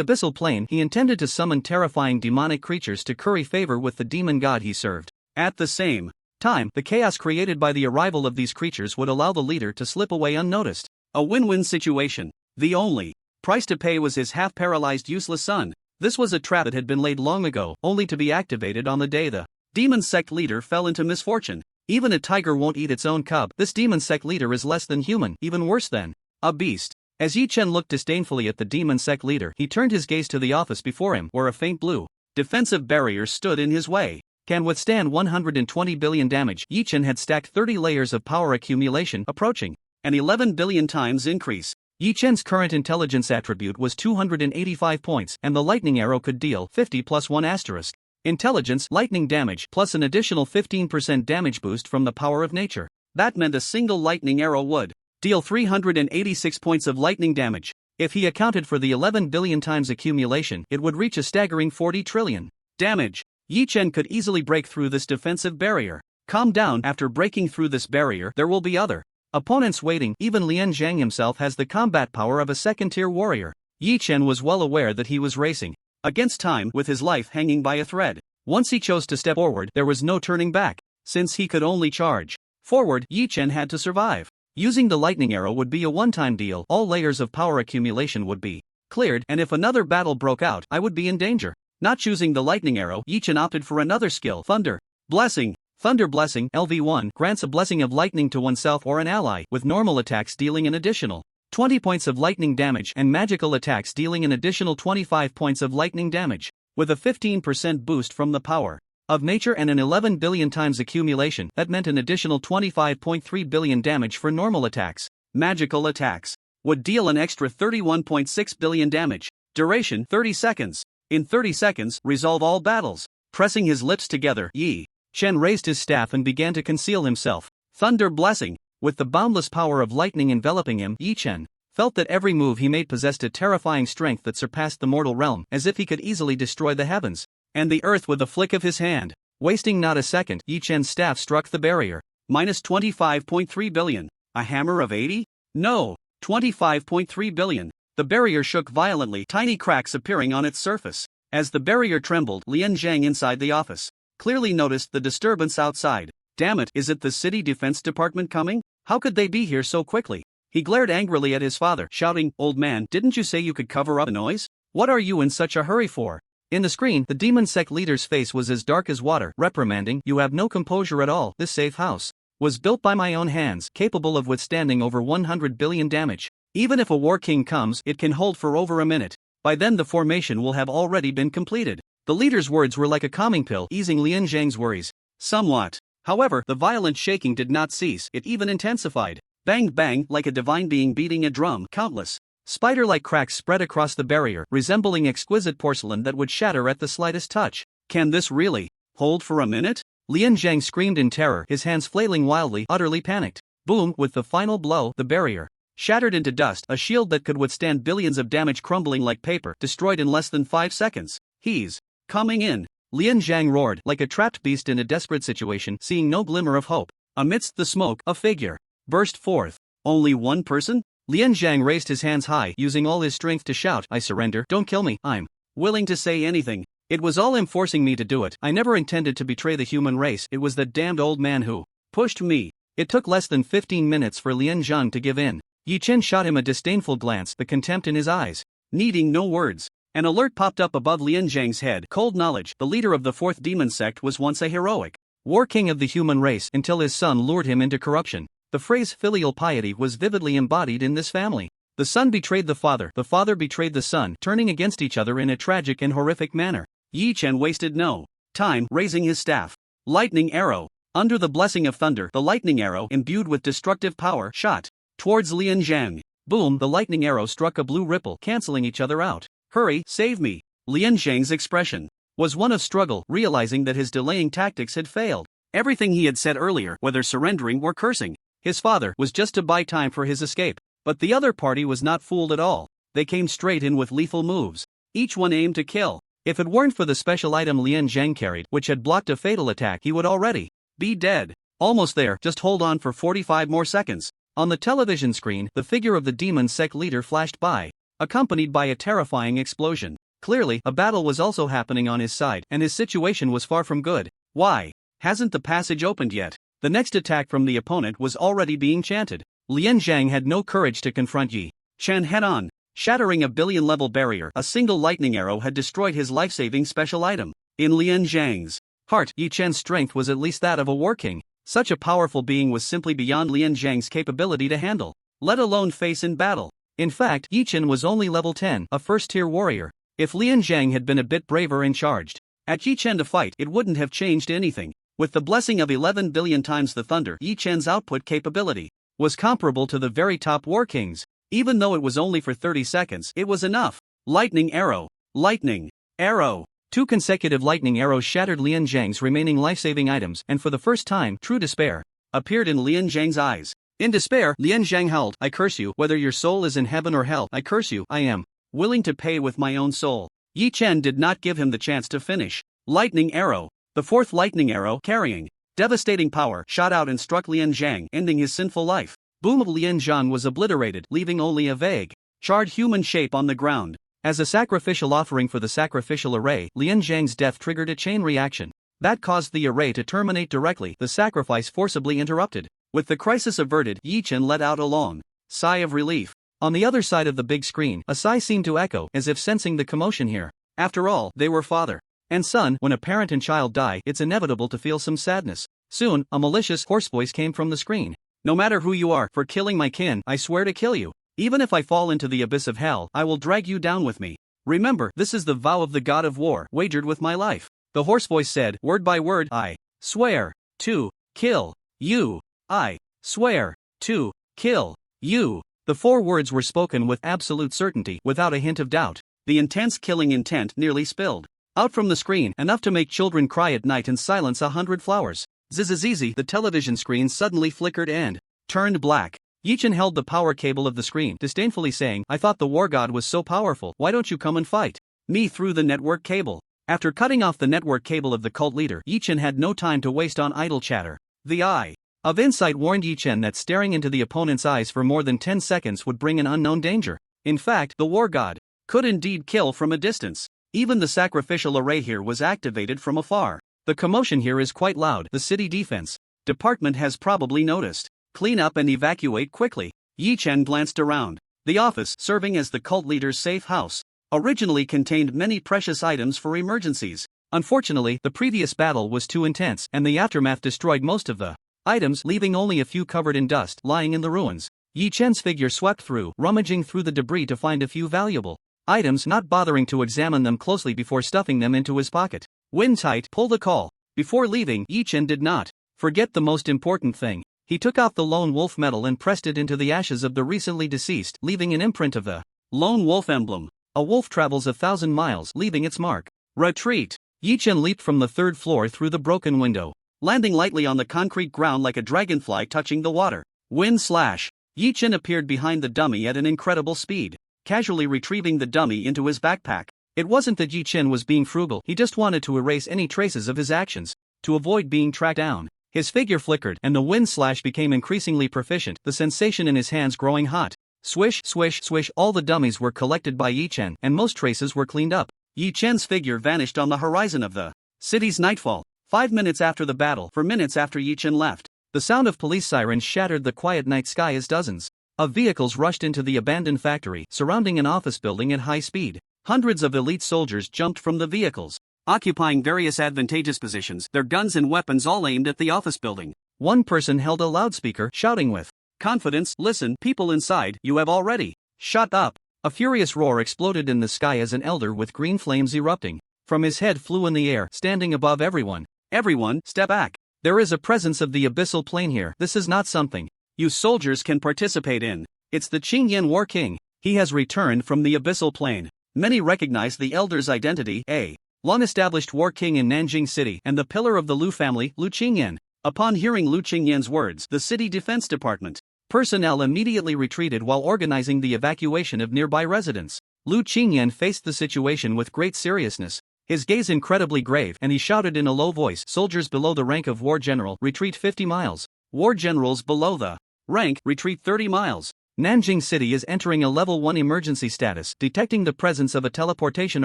abyssal plane, he intended to summon terrifying demonic creatures to curry favor with the demon god he served. At the same time, the chaos created by the arrival of these creatures would allow the leader to slip away unnoticed. A win-win situation. The only price to pay was his half-paralyzed useless son. This was a trap that had been laid long ago, only to be activated on the day the demon sect leader fell into misfortune. Even a tiger won't eat its own cub. This demon sect leader is less than human, even worse than a beast. As Yi Chen looked disdainfully at the demon sect leader, he turned his gaze to the office before him, where a faint blue defensive barrier stood in his way. Can withstand 120 billion damage. Yi Chen had stacked 30 layers of power accumulation, approaching an 11 billion times increase. Yi Chen's current intelligence attribute was 285 points, and the lightning arrow could deal 50 plus 1 asterisk. Intelligence, lightning damage, plus an additional 15% damage boost from the power of nature. That meant a single lightning arrow would deal 386 points of lightning damage. If he accounted for the 11 billion times accumulation, it would reach a staggering 40 trillion damage. Yi Chen could easily break through this defensive barrier. Calm down, after breaking through this barrier, there will be other opponents waiting. Even Lian Zhang himself has the combat power of a second-tier warrior. Yi Chen was well aware that he was racing against time, with his life hanging by a thread. Once he chose to step forward, there was no turning back. Since he could only charge forward, Yi Chen had to survive. Using the lightning arrow would be a one-time deal. All layers of power accumulation would be cleared, and if another battle broke out, I would be in danger. Not choosing the lightning arrow, Yi Chen opted for another skill, Thunder Blessing. Thunder Blessing, LV1, grants a blessing of lightning to oneself or an ally, with normal attacks dealing an additional 20 points of lightning damage and magical attacks dealing an additional 25 points of lightning damage, with a 15% boost from the power of nature and an 11 billion times accumulation. That meant an additional 25.3 billion damage for normal attacks. Magical attacks would deal an extra 31.6 billion damage. Duration 30 seconds. In 30 seconds, resolve all battles. Pressing his lips together, Yi Chen raised his staff and began to conceal himself. Thunder Blessing. With the boundless power of lightning enveloping him, Yi Chen felt that every move he made possessed a terrifying strength that surpassed the mortal realm, as if he could easily destroy the heavens and the earth with a flick of his hand. Wasting not a second, Yi Chen's staff struck the barrier. Minus 25.3 billion. A hammer of 80? No, 25.3 billion. The barrier shook violently, tiny cracks appearing on its surface. As the barrier trembled, Lian Zhang inside the office clearly noticed the disturbance outside. Damn it, is it the city defense department coming? How could they be here so quickly? He glared angrily at his father, shouting, "Old man, didn't you say you could cover up the noise? What are you in such a hurry for?" In the screen, the demon sect leader's face was as dark as water, reprimanding, "You have no composure at all. This safe house was built by my own hands, capable of withstanding over 100 billion damage. Even if a war king comes, it can hold for over a minute. By then the formation will have already been completed." The leader's words were like a calming pill, easing Lian Zhang's worries somewhat. However, the violent shaking did not cease, it even intensified. Bang bang, like a divine being beating a drum, countless spider-like cracks spread across the barrier, resembling exquisite porcelain that would shatter at the slightest touch. Can this really hold for a minute? Lian Zhang screamed in terror, his hands flailing wildly, utterly panicked. Boom, with the final blow, the barrier shattered into dust, a shield that could withstand billions of damage crumbling like paper, destroyed in less than 5 seconds. "He's coming in!" Lian Zhang roared, like a trapped beast in a desperate situation, seeing no glimmer of hope. Amidst the smoke, a figure burst forth. Only one person? Lian Zhang raised his hands high, using all his strength to shout, "I surrender, don't kill me, I'm willing to say anything. It was all him forcing me to do it. I never intended to betray the human race, it was that damned old man who pushed me." It took less than 15 minutes for Lian Zhang to give in. Yi Chen shot him a disdainful glance, the contempt in his eyes. Needing no words, an alert popped up above Lian Zhang's head. Cold knowledge, the leader of the fourth demon sect was once a heroic war king of the human race until his son lured him into corruption. The phrase filial piety was vividly embodied in this family. The son betrayed the father betrayed the son, turning against each other in a tragic and horrific manner. Yi Chen wasted no time, raising his staff. Lightning arrow. Under the blessing of thunder, the lightning arrow, imbued with destructive power, shot towards Lian Zhang. Boom, the lightning arrow struck a blue ripple, canceling each other out. "Hurry, save me." Lian Zhang's expression was one of struggle, realizing that his delaying tactics had failed. Everything he had said earlier, whether surrendering or cursing his father, was just to buy time for his escape. But the other party was not fooled at all. They came straight in with lethal moves. Each one aimed to kill. If it weren't for the special item Lian Zhang carried, which had blocked a fatal attack, he would already be dead. Almost there, just hold on for 45 more seconds. On the television screen, the figure of the demon sect leader flashed by, accompanied by a terrifying explosion. Clearly, a battle was also happening on his side, and his situation was far from good. Why hasn't the passage opened yet? The next attack from the opponent was already being chanted. Lian Zhang had no courage to confront Yi Chen head-on. Shattering a billion-level barrier, a single lightning arrow had destroyed his life-saving special item. In Lian Zhang's heart, Yi Chen's strength was at least that of a war king. Such a powerful being was simply beyond Lian Zhang's capability to handle, let alone face in battle. In fact, Yi Chen was only level 10, a first-tier warrior. If Lian Zhang had been a bit braver and charged at Yi Chen to fight, it wouldn't have changed anything. With the blessing of 11 billion times the thunder, Yi Chen's output capability was comparable to the very top war kings. Even though it was only for 30 seconds, it was enough. Lightning arrow. Lightning arrow. 2 consecutive lightning arrows shattered Lian Zhang's remaining life-saving items, and for the first time, true despair appeared in Lian Zhang's eyes. In despair, Lian Zhang howled, "I curse you, whether your soul is in heaven or hell, I curse you, I am willing to pay with my own soul." Yi Chen did not give him the chance to finish. Lightning arrow. The fourth lightning arrow, carrying devastating power, shot out and struck Lian Zhang, ending his sinful life. Boom, Lian Zhang was obliterated, leaving only a vague, charred human shape on the ground. As a sacrificial offering for the sacrificial array, Lian Zhang's death triggered a chain reaction that caused the array to terminate directly, the sacrifice forcibly interrupted. With the crisis averted, Yi Chen let out a long sigh of relief. On the other side of the big screen, a sigh seemed to echo, as if sensing the commotion here. After all, they were father and son. When a parent and child die, it's inevitable to feel some sadness. Soon, a malicious, hoarse voice came from the screen. "No matter who you are, for killing my kin, I swear to kill you. Even if I fall into the abyss of hell, I will drag you down with me. Remember, this is the vow of the god of war, wagered with my life." The hoarse voice said, word by word, "I swear to kill you. I swear to kill you." The 4 words were spoken with absolute certainty, without a hint of doubt. The intense killing intent nearly spilled out from the screen, enough to make children cry at night and silence 100 flowers. Zzzz, the television screen suddenly flickered and turned black. Yi Chen held the power cable of the screen, disdainfully saying, "I thought the war god was so powerful, why don't you come and fight me through the network cable?" After cutting off the network cable of the cult leader, Yi Chen had no time to waste on idle chatter. The eye of insight warned Yi Chen that staring into the opponent's eyes for more than 10 seconds would bring an unknown danger. In fact, the war god could indeed kill from a distance. Even the sacrificial array here was activated from afar. The commotion here is quite loud. The city defense department has probably noticed. Clean up and evacuate quickly. Yi Chen glanced around. The office, serving as the cult leader's safe house, originally contained many precious items for emergencies. Unfortunately, the previous battle was too intense, and the aftermath destroyed most of the items, leaving only a few covered in dust lying in the ruins. Yi Chen's figure swept through, rummaging through the debris to find a few valuable items, not bothering to examine them closely before stuffing them into his pocket. Win tight, pull the call. Before leaving, Yi Chen did not forget the most important thing. He took off the lone wolf medal and pressed it into the ashes of the recently deceased, leaving an imprint of the lone wolf emblem. A wolf travels 1,000 miles, leaving its mark. Retreat. Yi Chen leaped from the third floor through the broken window, landing lightly on the concrete ground like a dragonfly touching the water. Wind slash. Yi Chen appeared behind the dummy at an incredible speed, casually retrieving the dummy into his backpack. It wasn't that Yi Chen was being frugal, he just wanted to erase any traces of his actions, to avoid being tracked down. His figure flickered, and the wind slash became increasingly proficient, the sensation in his hands growing hot. Swish, swish, swish, all the dummies were collected by Yi Chen, and most traces were cleaned up. Yi Chen's figure vanished on the horizon of the city's nightfall. 5 minutes after the battle, for minutes after Yi Chen left, the sound of police sirens shattered the quiet night sky as dozens of vehicles rushed into the abandoned factory, surrounding an office building at high speed. Hundreds of elite soldiers jumped from the vehicles, occupying various advantageous positions, their guns and weapons all aimed at the office building. One person held a loudspeaker, shouting with confidence, "Listen, people inside, you have already shut up." A furious roar exploded in the sky as an elder with green flames erupting from his head flew in the air, standing above everyone. "Everyone, step back. There is a presence of the abyssal plane here. This is not something you soldiers can participate in. It's the Qingyan War King. He has returned from the abyssal plane." Many recognized the elder's identity, a long-established war king in Nanjing City and the pillar of the Lu family, Lu Qingyan. Upon hearing Lu Qingyan's words, the city defense department personnel immediately retreated while organizing the evacuation of nearby residents. Lu Qingyan faced the situation with great seriousness, his gaze incredibly grave, and he shouted in a low voice, "Soldiers below the rank of war general, retreat 50 miles. War generals below the rank, retreat 30 miles. Nanjing City is entering a level 1 emergency status, detecting the presence of a teleportation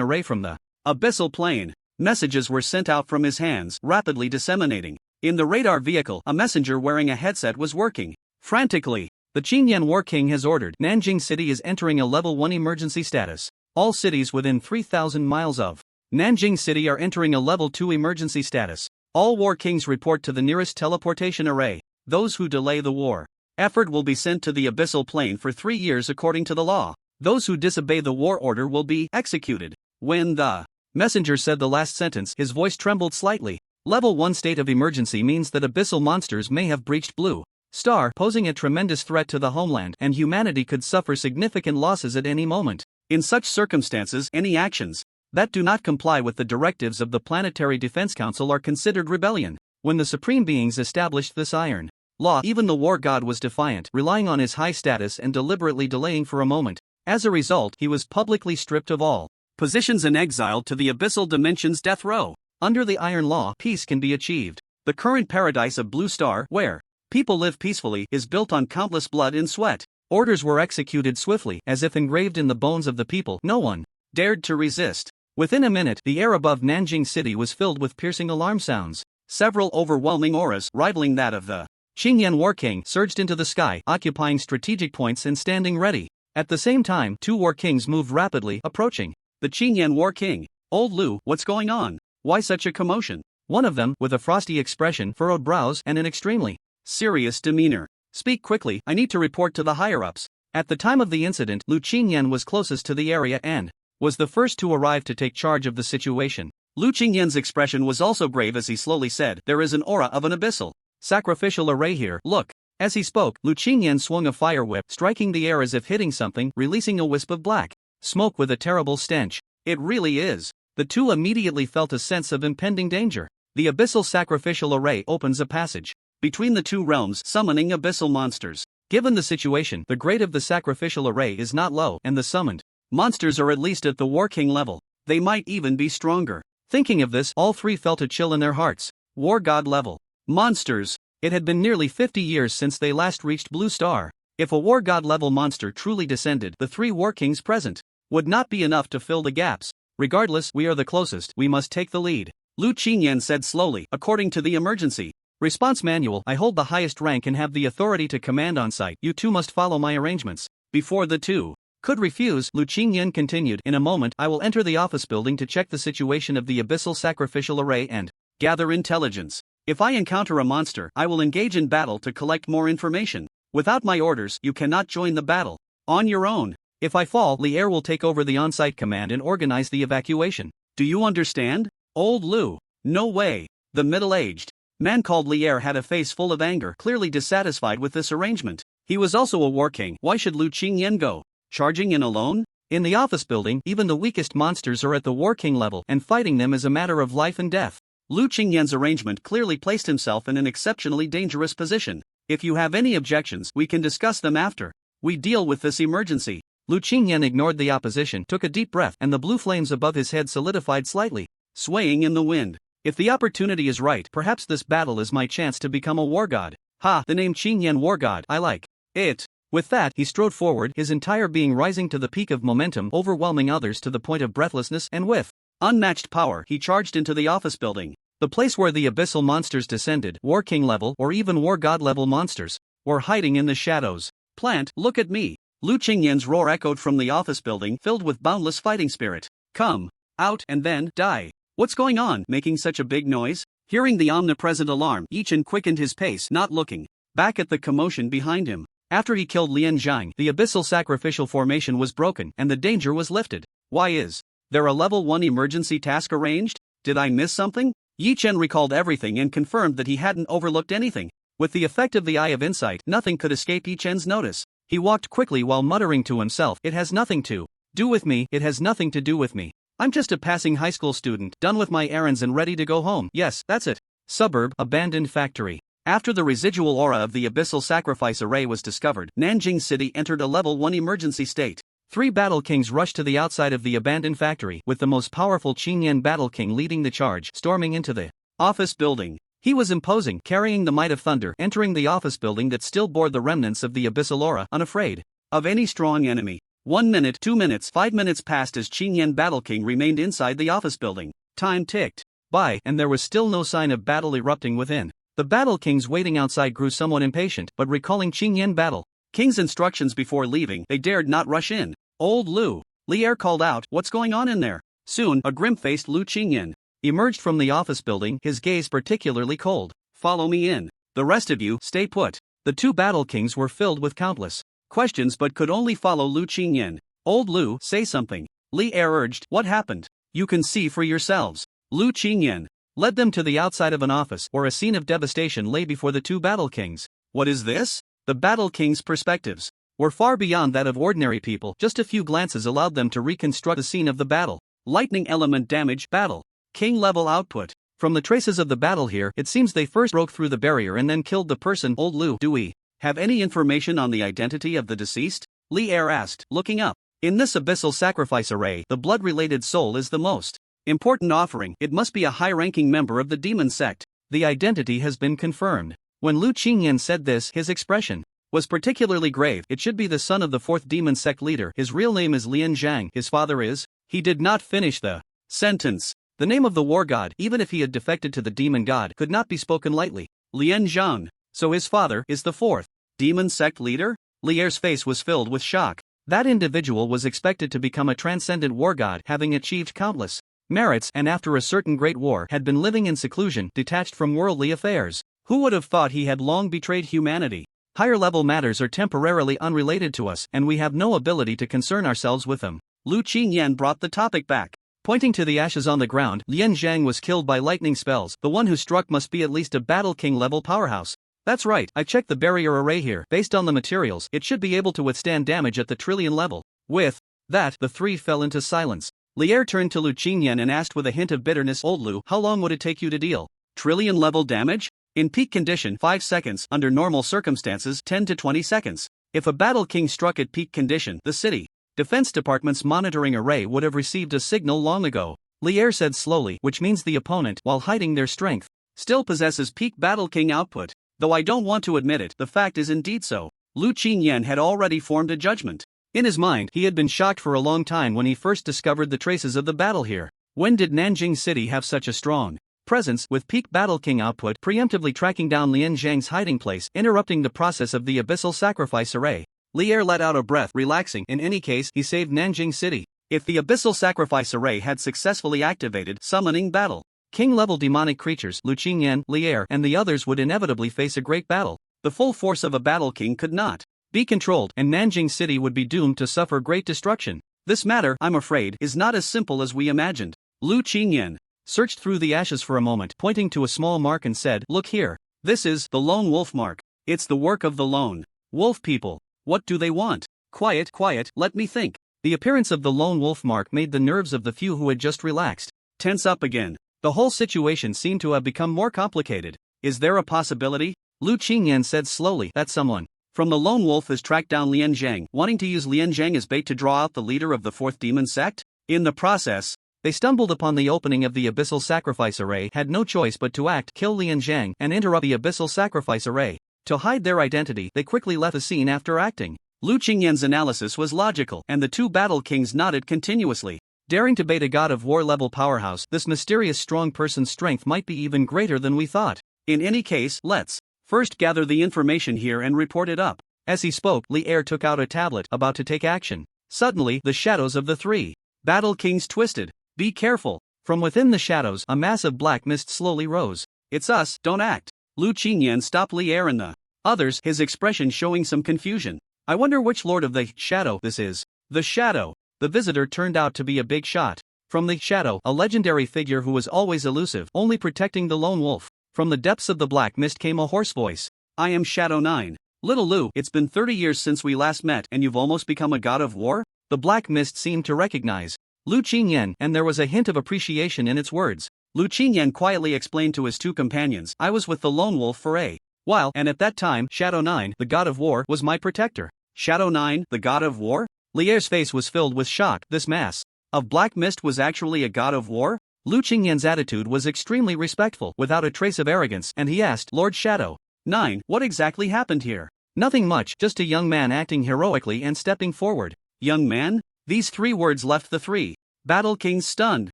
array from the abyssal plane." Messages were sent out from his hands, rapidly disseminating. In the radar vehicle, a messenger wearing a headset was working frantically. "The Qingyan War King has ordered. Nanjing City is entering a level 1 emergency status. All cities within 3,000 miles of Nanjing City are entering a level 2 emergency status. All war kings report to the nearest teleportation array. Those who delay the war effort will be sent to the abyssal plane for 3 years according to the law. Those who disobey the war order will be executed." When the messenger said the last sentence, his voice trembled slightly. Level 1 state of emergency means that abyssal monsters may have breached Blue Star, posing a tremendous threat to the homeland, and humanity could suffer significant losses at any moment. In such circumstances, any actions that do not comply with the directives of the Planetary Defense Council are considered rebellion. When the Supreme Beings established this iron law, even the war god was defiant, relying on his high status and deliberately delaying for a moment. As a result, he was publicly stripped of all positions and exiled to the abyssal dimension's death row. Under the iron law, peace can be achieved. The current paradise of Blue Star, where people live peacefully, is built on countless blood and sweat. Orders were executed swiftly, as if engraved in the bones of the people. No one dared to resist. Within a minute, the air above Nanjing City was filled with piercing alarm sounds. Several overwhelming auras, rivaling that of the Qingyan War King, surged into the sky, occupying strategic points and standing ready. At the same time, 2 war kings moved rapidly, approaching the Qingyan War King. "Old Lu, what's going on? Why such a commotion?" One of them, with a frosty expression, furrowed brows, and an extremely serious demeanor. "Speak quickly, I need to report to the higher-ups." At the time of the incident, Lu Qingyan was closest to the area and was the first to arrive to take charge of the situation. Lu Qingyan's expression was also grave as he slowly said, "There is an aura of an abyssal sacrificial array here, look." As he spoke, Lu Qingyan swung a fire whip, striking the air as if hitting something, releasing a wisp of black smoke with a terrible stench. "It really is." The two immediately felt a sense of impending danger. The abyssal sacrificial array opens a passage between the two realms, summoning abyssal monsters. Given the situation, the grade of the sacrificial array is not low, and the summoned monsters are at least at the War King level. They might even be stronger. Thinking of this, all three felt a chill in their hearts. War God level monsters. It had been nearly 50 years since they last reached Blue Star. If a War God level monster truly descended, the 3 War Kings present would not be enough to fill the gaps. "Regardless, we are the closest, we must take the lead." Lu Qingyan said slowly, according to the emergency response manual. I hold the highest rank and have the authority to command on site. You two must follow my arrangements. Before the two could refuse, Lu Qingyan continued, in a moment I will enter the office building to check the situation of the abyssal sacrificial array and gather intelligence. If I encounter a monster, I will engage in battle to collect more information. Without my orders, you cannot join the battle. On your own. If I fall, Li Er will take over the on-site command and organize the evacuation. Do you understand? Old Lu. No way. The middle-aged man called Li Er had a face full of anger, clearly dissatisfied with this arrangement. He was also a war king. Why should Lu Qingyan go charging in alone? In the office building, even the weakest monsters are at the war king level, and fighting them is a matter of life and death. Lu Qingyan's arrangement clearly placed himself in an exceptionally dangerous position. If you have any objections, we can discuss them after we deal with this emergency. Lu Qingyan ignored the opposition, took a deep breath, and the blue flames above his head solidified slightly, swaying in the wind. If the opportunity is right, perhaps this battle is my chance to become a war god. Ha, the name Qingyan war god, I like it. With that, he strode forward, his entire being rising to the peak of momentum, overwhelming others to the point of breathlessness, and with unmatched power, he charged into the office building. The place where the abyssal monsters descended, war king level or even war god level monsters, were hiding in the shadows. Plant, look at me. Lu Qingyan's roar echoed from the office building, filled with boundless fighting spirit. Come out and then die. What's going on, making such a big noise? Hearing the omnipresent alarm, Yichen quickened his pace, not looking back at the commotion behind him. After he killed Lian Zhang, the abyssal sacrificial formation was broken and the danger was lifted. Why is there a level 1 emergency task arranged? Did I miss something? Yichen recalled everything and confirmed that he hadn't overlooked anything. With the effect of the Eye of Insight, nothing could escape Yichen's notice. He walked quickly while muttering to himself, it has nothing to do with me, it has nothing to do with me. I'm just a passing high school student, done with my errands and ready to go home. Yes, that's it. Suburb, abandoned factory. After the residual aura of the abyssal sacrifice array was discovered, Nanjing City entered a level 1 emergency state. 3 battle kings rushed to the outside of the abandoned factory, with the most powerful Qingyan battle king leading the charge, storming into the office building. He was imposing, carrying the might of thunder, entering the office building that still bore the remnants of the abyssal aura, unafraid of any strong enemy. 1 minute, 2 minutes, 5 minutes passed as Qingyan Battle King remained inside the office building. Time ticked by, and there was still no sign of battle erupting within. The Battle Kings waiting outside grew somewhat impatient, but recalling Qingyan Battle King's instructions before leaving, they dared not rush in. Old Lu. Li Er called out, what's going on in there? Soon, a grim-faced Lu Qingyan emerged from the office building, his gaze particularly cold. Follow me in. The rest of you, stay put. The 2 Battle Kings were filled with countless questions but could only follow Lu Qingyan. Old Lu, say something. Li Er urged, what happened? You can see for yourselves. Lu Qingyan led them to the outside of an office where a scene of devastation lay before the 2 Battle Kings. What is this? The Battle Kings' perspectives were far beyond that of ordinary people. Just a few glances allowed them to reconstruct the scene of the battle. Lightning element damage, battle king level output. From the traces of the battle here, it seems they first broke through the barrier and then killed the person. Old Lu, do we have any information on the identity of the deceased? Li Er asked, looking up. In this abyssal sacrifice array, the blood-related soul is the most important offering. It must be a high-ranking member of the demon sect. The identity has been confirmed. When Lu Qingyan said this, his expression was particularly grave. It should be the son of the 4th demon sect leader. His real name is Lian Zhang. His father is... He did not finish the sentence. The name of the war god, even if he had defected to the demon god, could not be spoken lightly. Lian Zhang. So his father is the 4th demon sect leader? Li Er's face was filled with shock. That individual was expected to become a transcendent war god, having achieved countless merits, and after a certain great war had been living in seclusion, detached from worldly affairs. Who would have thought he had long betrayed humanity? Higher level matters are temporarily unrelated to us, and we have no ability to concern ourselves with them. Lu Qingyan brought the topic back. Pointing to the ashes on the ground, Lian Zhang was killed by lightning spells. The one who struck must be at least a Battle King level powerhouse. That's right, I checked the barrier array here. Based on the materials, it should be able to withstand damage at the trillion level. With that, the 3 fell into silence. Li Er turned to Lu Qingyan and asked with a hint of bitterness, Old Lu, how long would it take you to deal trillion level damage? In peak condition, 5 seconds, under normal circumstances, 10 to 20 seconds. If a Battle King struck at peak condition, the city Defense Department's monitoring array would have received a signal long ago. Li Er said slowly, which means the opponent, while hiding their strength, still possesses peak Battle King output. Though I don't want to admit it, the fact is indeed so. Lu Qingyan had already formed a judgment. In his mind, he had been shocked for a long time when he first discovered the traces of the battle here. When did Nanjing City have such a strong presence with peak Battle King output preemptively tracking down Lien Zhang's hiding place, interrupting the process of the Abyssal Sacrifice Array. Lier let out a breath, relaxing. In any case, he saved Nanjing City. If the Abyssal Sacrifice Array had successfully activated, summoning Battle King-level demonic creatures, Lu Qingyan, Lier, and the others would inevitably face a great battle. The full force of a Battle King could not be controlled, and Nanjing City would be doomed to suffer great destruction. This matter, I'm afraid, is not as simple as we imagined. Lu Qingyan searched through the ashes for a moment, pointing to a small mark and said, "Look here. This is the lone wolf mark. It's the work of the lone wolf people. What do they want?" Quiet, let me think. The appearance of the lone wolf mark made the nerves of the few who had just relaxed tense up again. The whole situation seemed to have become more complicated. Is there a possibility? Lu Qingyan said slowly that someone from the lone wolf has tracked down Lien Zhang, wanting to use Lien Zhang as bait to draw out the leader of the fourth demon sect? In the process, they stumbled upon the opening of the Abyssal Sacrifice Array, had no choice but to act, kill Lien Zhang, and interrupt the Abyssal Sacrifice Array. To hide their identity, they quickly left the scene after acting. Lu Qingyan's analysis was logical, and the two Battle Kings nodded continuously. Daring to bait a God of War level powerhouse, this mysterious strong person's strength might be even greater than we thought. In any case, let's first gather the information here and report it up. As he spoke, Lier took out a tablet, about to take action. Suddenly, the shadows of the three Battle Kings twisted. Be careful. From within the shadows, a mass of black mist slowly rose. It's us, don't act. Lu Qingyan stopped Lier and the others, his expression showing some confusion. I wonder which Lord of the Shadow this is. The Shadow. The visitor turned out to be a big shot. From the Shadow, a legendary figure who was always elusive, only protecting the lone wolf. From the depths of the black mist came a hoarse voice. I am Shadow 9. Little Lu, it's been 30 years since we last met and you've almost become a god of war? The black mist seemed to recognize Lu Qingyan, and there was a hint of appreciation in its words. Lu Qingyan quietly explained to his two companions, I was with the lone wolf for a while, and at that time, Shadow 9, the god of war, was my protector. Shadow 9, the god of war? Lier's face was filled with shock. This mass of black mist was actually a god of war? Lu Qingyan's attitude was extremely respectful, without a trace of arrogance, and he asked, Lord Shadow 9, what exactly happened here? Nothing much, just a young man acting heroically and stepping forward. Young man? These three words left the three Battle Kings stunned.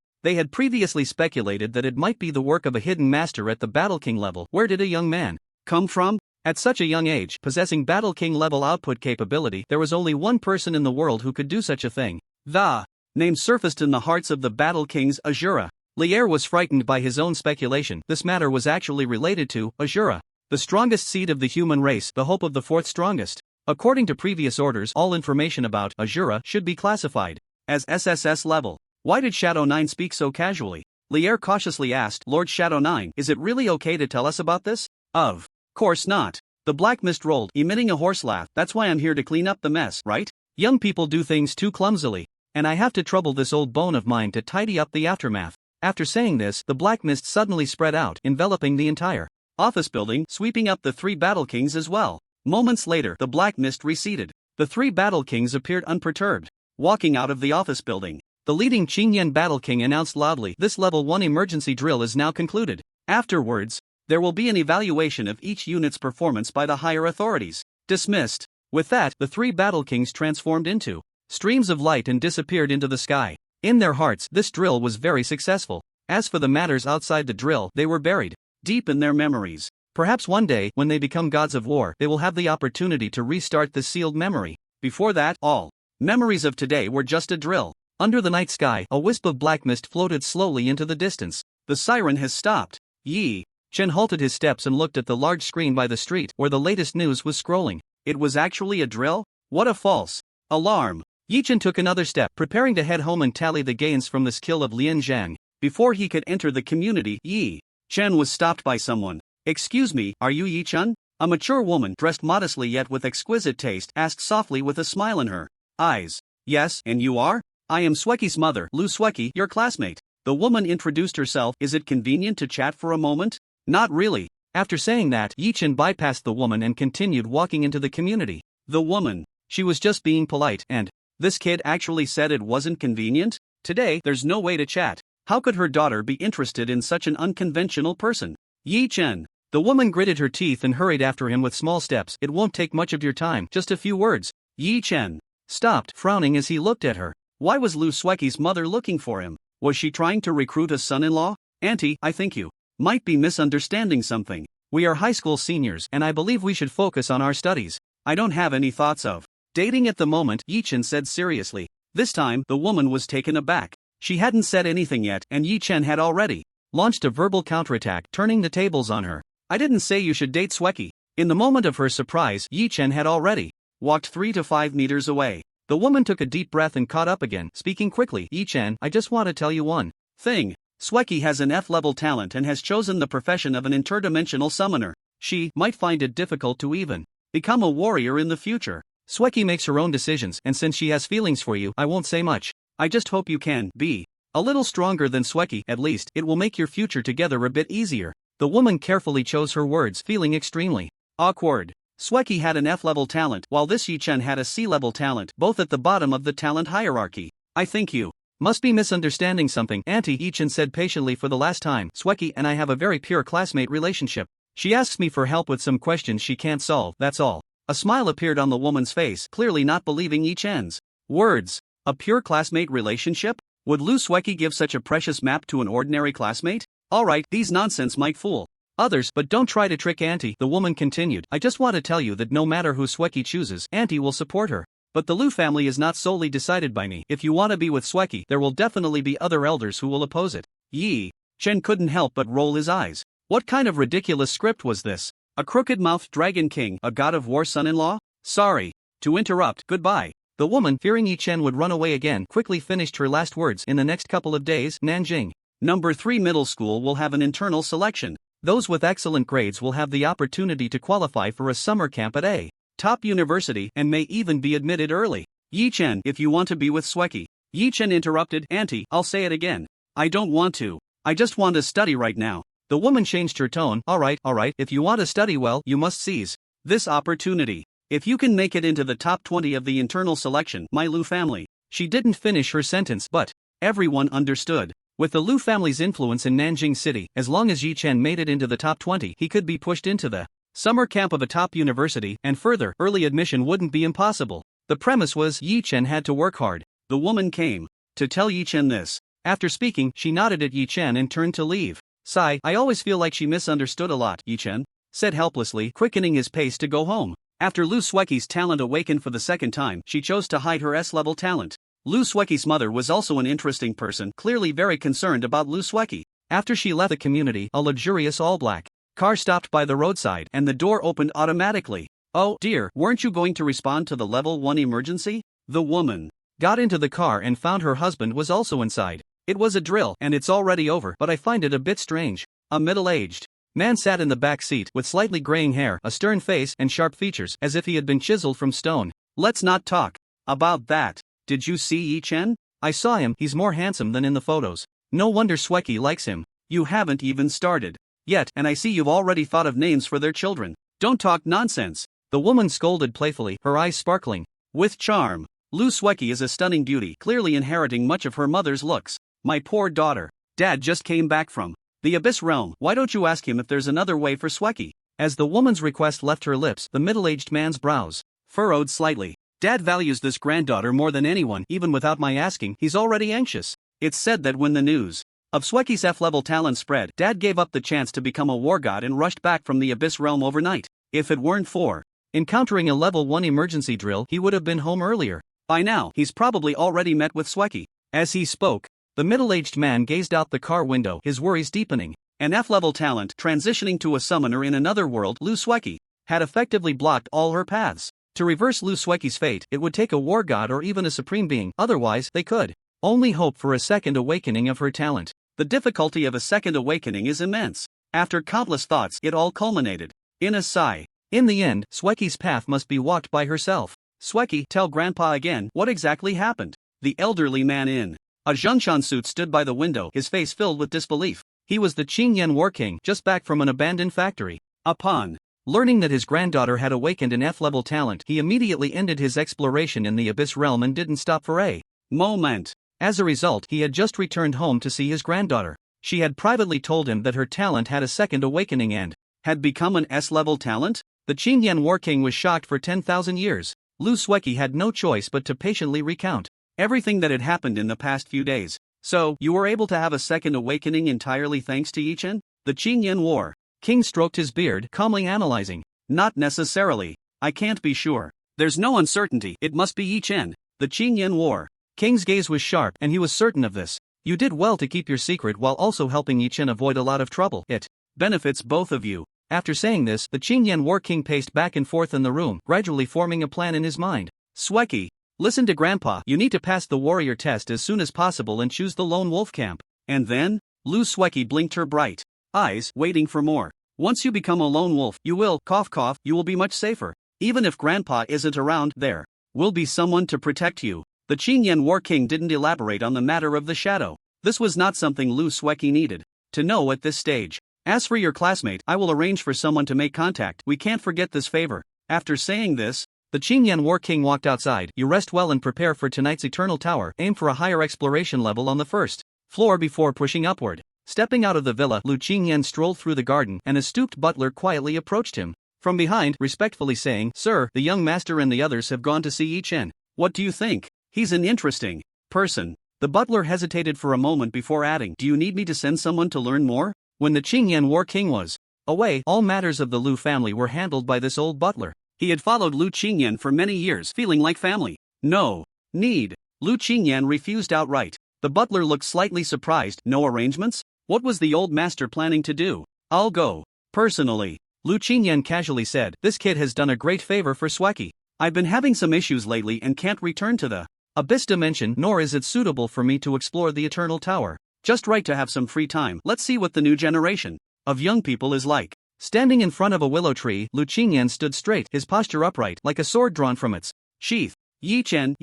They had previously speculated that it might be the work of a hidden master at the Battle King level. Where did a young man come from? At such a young age, possessing Battle King level output capability, there was only one person in the world who could do such a thing. The name surfaced in the hearts of the Battle Kings, Azura. Lier was frightened by his own speculation. This matter was actually related to Azura, the strongest seed of the human race, the hope of the fourth strongest. According to previous orders, all information about Azura should be classified as SSS level. Why did Shadow 9 speak so casually? Lier cautiously asked, Lord Shadow 9, is it really okay to tell us about this? Of course not. The black mist rolled, emitting a hoarse laugh. That's why I'm here to clean up the mess, right? Young people do things too clumsily, and I have to trouble this old bone of mine to tidy up the aftermath. After saying this, the black mist suddenly spread out, enveloping the entire office building, sweeping up the three Battle Kings as well. Moments later, the black mist receded. The three Battle Kings appeared unperturbed. Walking out of the office building, the leading Qingyan Battle King announced loudly, this level 1 emergency drill is now concluded. Afterwards, there will be an evaluation of each unit's performance by the higher authorities. Dismissed. With that, the three Battle Kings transformed into streams of light and disappeared into the sky. In their hearts, this drill was very successful. As for the matters outside the drill, they were buried deep in their memories. Perhaps one day, when they become gods of war, they will have the opportunity to restart the sealed memory. Before that, all memories of today were just a drill. Under the night sky, a wisp of black mist floated slowly into the distance. The siren has stopped. Yi Chen halted his steps and looked at the large screen by the street, where the latest news was scrolling. It was actually a drill? What a false alarm. Yi Chen took another step, preparing to head home and tally the gains from the skill of Lien Zhang. Before he could enter the community, Yi Chen was stopped by someone. Excuse me, are you Yi Chen? A mature woman, dressed modestly yet with exquisite taste, asked softly with a smile in her eyes. Yes, and you are? I am Sweki's mother, Lu Sweki, your classmate. The woman introduced herself. Is it convenient to chat for a moment? Not really. After saying that, Yi Chen bypassed the woman and continued walking into the community. The woman. She was just being polite, and this kid actually said it wasn't convenient? Today, there's no way to chat. How could her daughter be interested in such an unconventional person? Yi Chen. The woman gritted her teeth and hurried after him with small steps. It won't take much of your time, just a few words. Yi Chen stopped, frowning as he looked at her. Why was Lu Sweki's mother looking for him? Was she trying to recruit a son-in-law? Auntie, I think you Might be misunderstanding something. We are high school seniors and I believe we should focus on our studies. I don't have any thoughts of dating at the moment, Yi-chen said seriously. This time, the woman was taken aback. She hadn't said anything yet and Yi-chen had already launched a verbal counterattack, turning the tables on her. I didn't say you should date Sweki. In the moment of her surprise, Yi-chen had already walked 3 to 5 meters away. The woman took a deep breath and caught up again, speaking quickly. Yi-chen, I just want to tell you one thing. Sweki has an F-level talent and has chosen the profession of an interdimensional summoner. She might find it difficult to even become a warrior in the future. Sweki makes her own decisions, and since she has feelings for you, I won't say much. I just hope you can be a little stronger than Sweki. At least, it will make your future together a bit easier. The woman carefully chose her words, feeling extremely awkward. Sweki had an F-level talent, while this Yi-chen had a C-level talent, both at the bottom of the talent hierarchy. I think you must be misunderstanding something, Auntie, Yi-chen said patiently. For the last time, Sweki and I have a very pure classmate relationship. She asks me for help with some questions she can't solve, that's all. A smile appeared on the woman's face, clearly not believing Yi-chen's words. A pure classmate relationship? Would Lu Sweki give such a precious map to an ordinary classmate? Alright, these nonsense might fool others, but don't try to trick Auntie, the woman continued. I just want to tell you that no matter who Sweki chooses, Auntie will support her. But the Lu family is not solely decided by me. If you want to be with Sweki, there will definitely be other elders who will oppose it. Yi-chen couldn't help but roll his eyes. What kind of ridiculous script was this? A crooked-mouthed dragon king, a god of war son-in-law? Sorry to interrupt, goodbye. The woman, fearing Yi-chen would run away again, quickly finished her last words. In the next couple of days, Nanjing Number 3 Middle School will have an internal selection. Those with excellent grades will have the opportunity to qualify for a summer camp at a top university and may even be admitted early. Yi-chen, if you want to be with Sweki. Yi-chen interrupted. Auntie, I'll say it again. I don't want to. I just want to study right now. The woman changed her tone. Alright, if you want to study well, you must seize this opportunity. If you can make it into the top 20 of the internal selection, my Lu family. She didn't finish her sentence, but everyone understood. With the Lu family's influence in Nanjing City, as long as Yi-chen made it into the top 20, he could be pushed into the summer camp of a top university, and further, early admission wouldn't be impossible. The premise was Yi-chen had to work hard. The woman came to tell Yi-chen this. After speaking, she nodded at Yi-chen and turned to leave. Sigh, I always feel like she misunderstood a lot, Yi-chen said helplessly, quickening his pace to go home. After Lu Sweki's talent awakened for the second time, she chose to hide her S-level talent. Lu Sweki's mother was also an interesting person, clearly very concerned about Lu Sweki. After she left the community, a luxurious all-black car stopped by the roadside and the door opened automatically. Oh dear, weren't you going to respond to the level 1 emergency? The woman got into the car and found her husband was also inside. It was a drill and it's already over, but I find it a bit strange. A middle-aged man sat in the back seat with slightly graying hair, a stern face and sharp features as if he had been chiseled from stone. Let's not talk about that. Did you see Yi-chen? I saw him, he's more handsome than in the photos. No wonder Sweki likes him. You haven't even started yet, and I see you've already thought of names for their children. Don't talk nonsense. The woman scolded playfully, her eyes sparkling with charm. Lu Sweki is a stunning beauty, clearly inheriting much of her mother's looks. My poor daughter. Dad just came back from the Abyss Realm. Why don't you ask him if there's another way for Sweki? As the woman's request left her lips, the middle-aged man's brows furrowed slightly. Dad values this granddaughter more than anyone. Even without my asking, he's already anxious. It's said that when the news of Sweki's F-level talent spread, Dad gave up the chance to become a war god and rushed back from the Abyss Realm overnight. If it weren't for encountering a level 1 emergency drill, he would have been home earlier. By now, he's probably already met with Sweki. As he spoke, the middle-aged man gazed out the car window, his worries deepening. An F-level talent transitioning to a summoner in another world, Lu Sweki had effectively blocked all her paths. To reverse Lu Sweki's fate, it would take a war god or even a supreme being, otherwise, they could only hope for a second awakening of her talent. The difficulty of a second awakening is immense. After countless thoughts, it all culminated in a sigh. In the end, Sweki's path must be walked by herself. Sweki, tell Grandpa again, what exactly happened? The elderly man in a Zhengshan suit stood by the window, his face filled with disbelief. He was the Qingyan War King, just back from an abandoned factory. Upon learning that his granddaughter had awakened an F-level talent, he immediately ended his exploration in the Abyss Realm and didn't stop for a moment. As a result, he had just returned home to see his granddaughter. She had privately told him that her talent had a second awakening and had become an S-level talent? The Qingyan War King was shocked for 10,000 years. Lu Sweki had no choice but to patiently recount everything that had happened in the past few days. So, you were able to have a second awakening entirely thanks to Yi-chen? The Qinyan War. King stroked his beard, calmly analyzing. Not necessarily. I can't be sure. There's no uncertainty. It must be Yi Chen. The Qinyan War. King's gaze was sharp and he was certain of this. You did well to keep your secret while also helping Yi Chen avoid a lot of trouble. It benefits both of you. After saying this, the Qinyan War King paced back and forth in the room, gradually forming a plan in his mind. Sweki, listen to Grandpa. You need to pass the warrior test as soon as possible and choose the lone wolf camp. And then? Lu Sweki blinked her bright eyes, waiting for more. Once you become a lone wolf, you will, cough cough, you will be much safer. Even if Grandpa isn't around, there will be someone to protect you. The Qinyan War King didn't elaborate on the matter of the shadow. This was not something Lu Sweki needed to know at this stage. As for your classmate, I will arrange for someone to make contact. We can't forget this favor. After saying this, the Qinyan War King walked outside. You rest well and prepare for tonight's Eternal Tower. Aim for a higher exploration level on the first floor before pushing upward. Stepping out of the villa, Lu Qinyan strolled through the garden and a stooped butler quietly approached him from behind, respectfully saying, Sir, the young master and the others have gone to see Yi Chen. What do you think? He's an interesting person. The butler hesitated for a moment before adding, Do you need me to send someone to learn more? When the Qinyan War King was away, all matters of the Lu family were handled by this old butler. He had followed Lu Qinyan for many years, feeling like family. No need. Lu Qinyan refused outright. The butler looked slightly surprised. No arrangements? What was the old master planning to do? I'll go. Personally. Lu Qinyan casually said, This kid has done a great favor for Sweki. I've been having some issues lately and can't return to the Abyss dimension, nor is it suitable for me to explore the Eternal Tower. Just right to have some free time. Let's see what the new generation of young people is like. Standing in front of a willow tree, Lu Qinyan stood straight, his posture upright, like a sword drawn from its sheath. Yi Chen,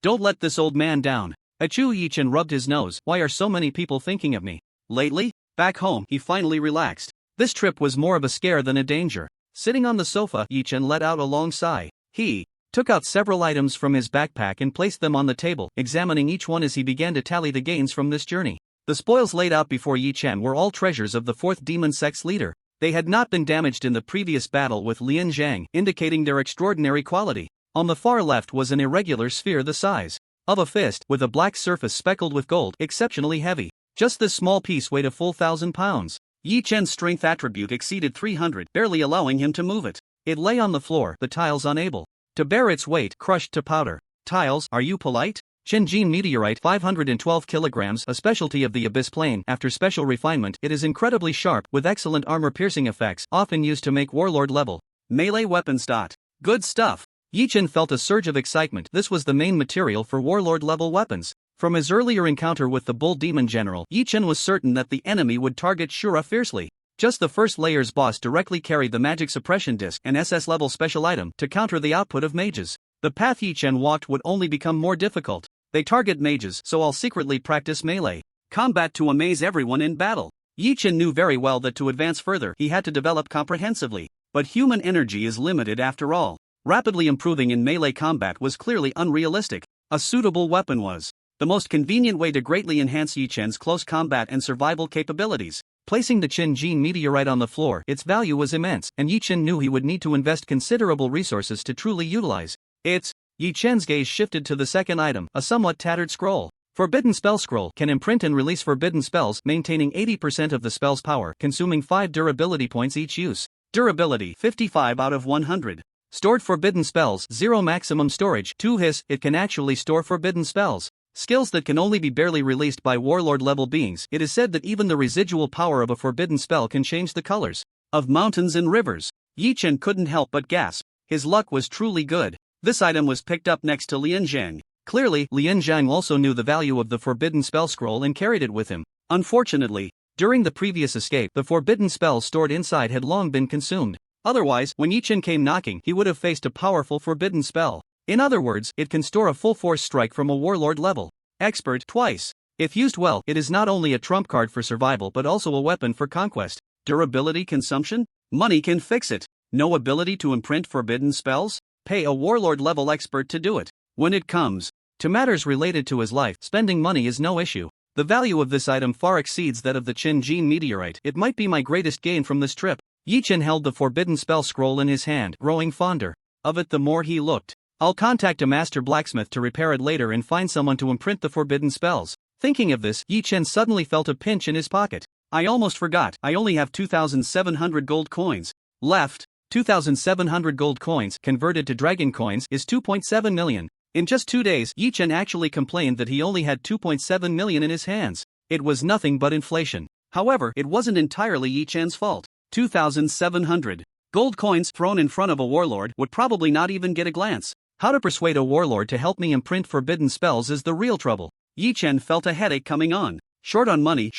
don't let this old man down. Achoo. Yi Chen rubbed his nose. Why are so many people thinking of me lately? Back home, he finally relaxed. This trip was more of a scare than a danger. Sitting on the sofa, Yi Chen let out a long sigh. He took out several items from his backpack and placed them on the table, examining each one as he began to tally the gains from this journey. The spoils laid out before Yi Chen were all treasures of the 4th Demon Sect's leader. They had not been damaged in the previous battle with Lian Zhang, indicating their extraordinary quality. On the far left was an irregular sphere the size of a fist, with a black surface speckled with gold, exceptionally heavy. Just this small piece weighed a full 1,000 pounds. Yi Chen's strength attribute exceeded 300, barely allowing him to move it. It lay on the floor, the tiles unable to bear its weight, crushed to powder. Tiles, are you polite? Chenjin meteorite, 512 kilograms, a specialty of the Abyss Plane. After special refinement, it is incredibly sharp, with excellent armor-piercing effects, often used to make warlord-level melee weapons. Good stuff. Yi Chen felt a surge of excitement. This was the main material for warlord-level weapons. From his earlier encounter with the Bull Demon General, Yi Chen was certain that the enemy would target Shura fiercely. Just the first layer's boss directly carried the magic suppression disc, an SS-level special item, to counter the output of mages. The path Yi Chen walked would only become more difficult. They target mages, so I'll secretly practice melee combat to amaze everyone in battle. Yi Chen knew very well that to advance further, he had to develop comprehensively. But human energy is limited after all. Rapidly improving in melee combat was clearly unrealistic. A suitable weapon was the most convenient way to greatly enhance Yi Chen's close combat and survival capabilities. Placing the Chenjin meteorite on the floor, its value was immense, and Yi Chen knew he would need to invest considerable resources to truly utilize it. Yi Chen's gaze shifted to the second item, a somewhat tattered scroll. Forbidden Spell Scroll can imprint and release forbidden spells, maintaining 80% of the spell's power, consuming 5 durability points each use. Durability, 55 out of 100. Stored forbidden spells, 0 maximum storage, 2 his, it can actually store forbidden spells. Skills that can only be barely released by warlord-level beings. It is said that even the residual power of a forbidden spell can change the colors of mountains and rivers. Yi Chen couldn't help but gasp. His luck was truly good. This item was picked up next to Lian Zhang. Clearly, Lian Zhang also knew the value of the forbidden spell scroll and carried it with him. Unfortunately, during the previous escape, the forbidden spells stored inside had long been consumed. Otherwise, when Yi Chen came knocking, he would have faced a powerful forbidden spell. In other words, it can store a full-force strike from a warlord level expert twice. If used well, it is not only a trump card for survival but also a weapon for conquest. Durability consumption? Money can fix it. No ability to imprint forbidden spells? Pay a warlord level expert to do it. When it comes to matters related to his life, spending money is no issue. The value of this item far exceeds that of the Chenjin meteorite. It might be my greatest gain from this trip. Yi Chen held the forbidden spell scroll in his hand, growing fonder of it the more he looked. I'll contact a master blacksmith to repair it later and find someone to imprint the forbidden spells. Thinking of this, Yi Chen suddenly felt a pinch in his pocket. I almost forgot, I only have 2,700 gold coins left. 2,700 gold coins converted to dragon coins is 2.7 million. In just 2 days, Yi Chen actually complained that he only had 2.7 million in his hands. It was nothing but inflation. However, it wasn't entirely Yi Chen's fault. 2,700 gold coins thrown in front of a warlord would probably not even get a glance. How to persuade a warlord to help me imprint forbidden spells is the real trouble. Yi Chen felt a headache coming on. Short on money,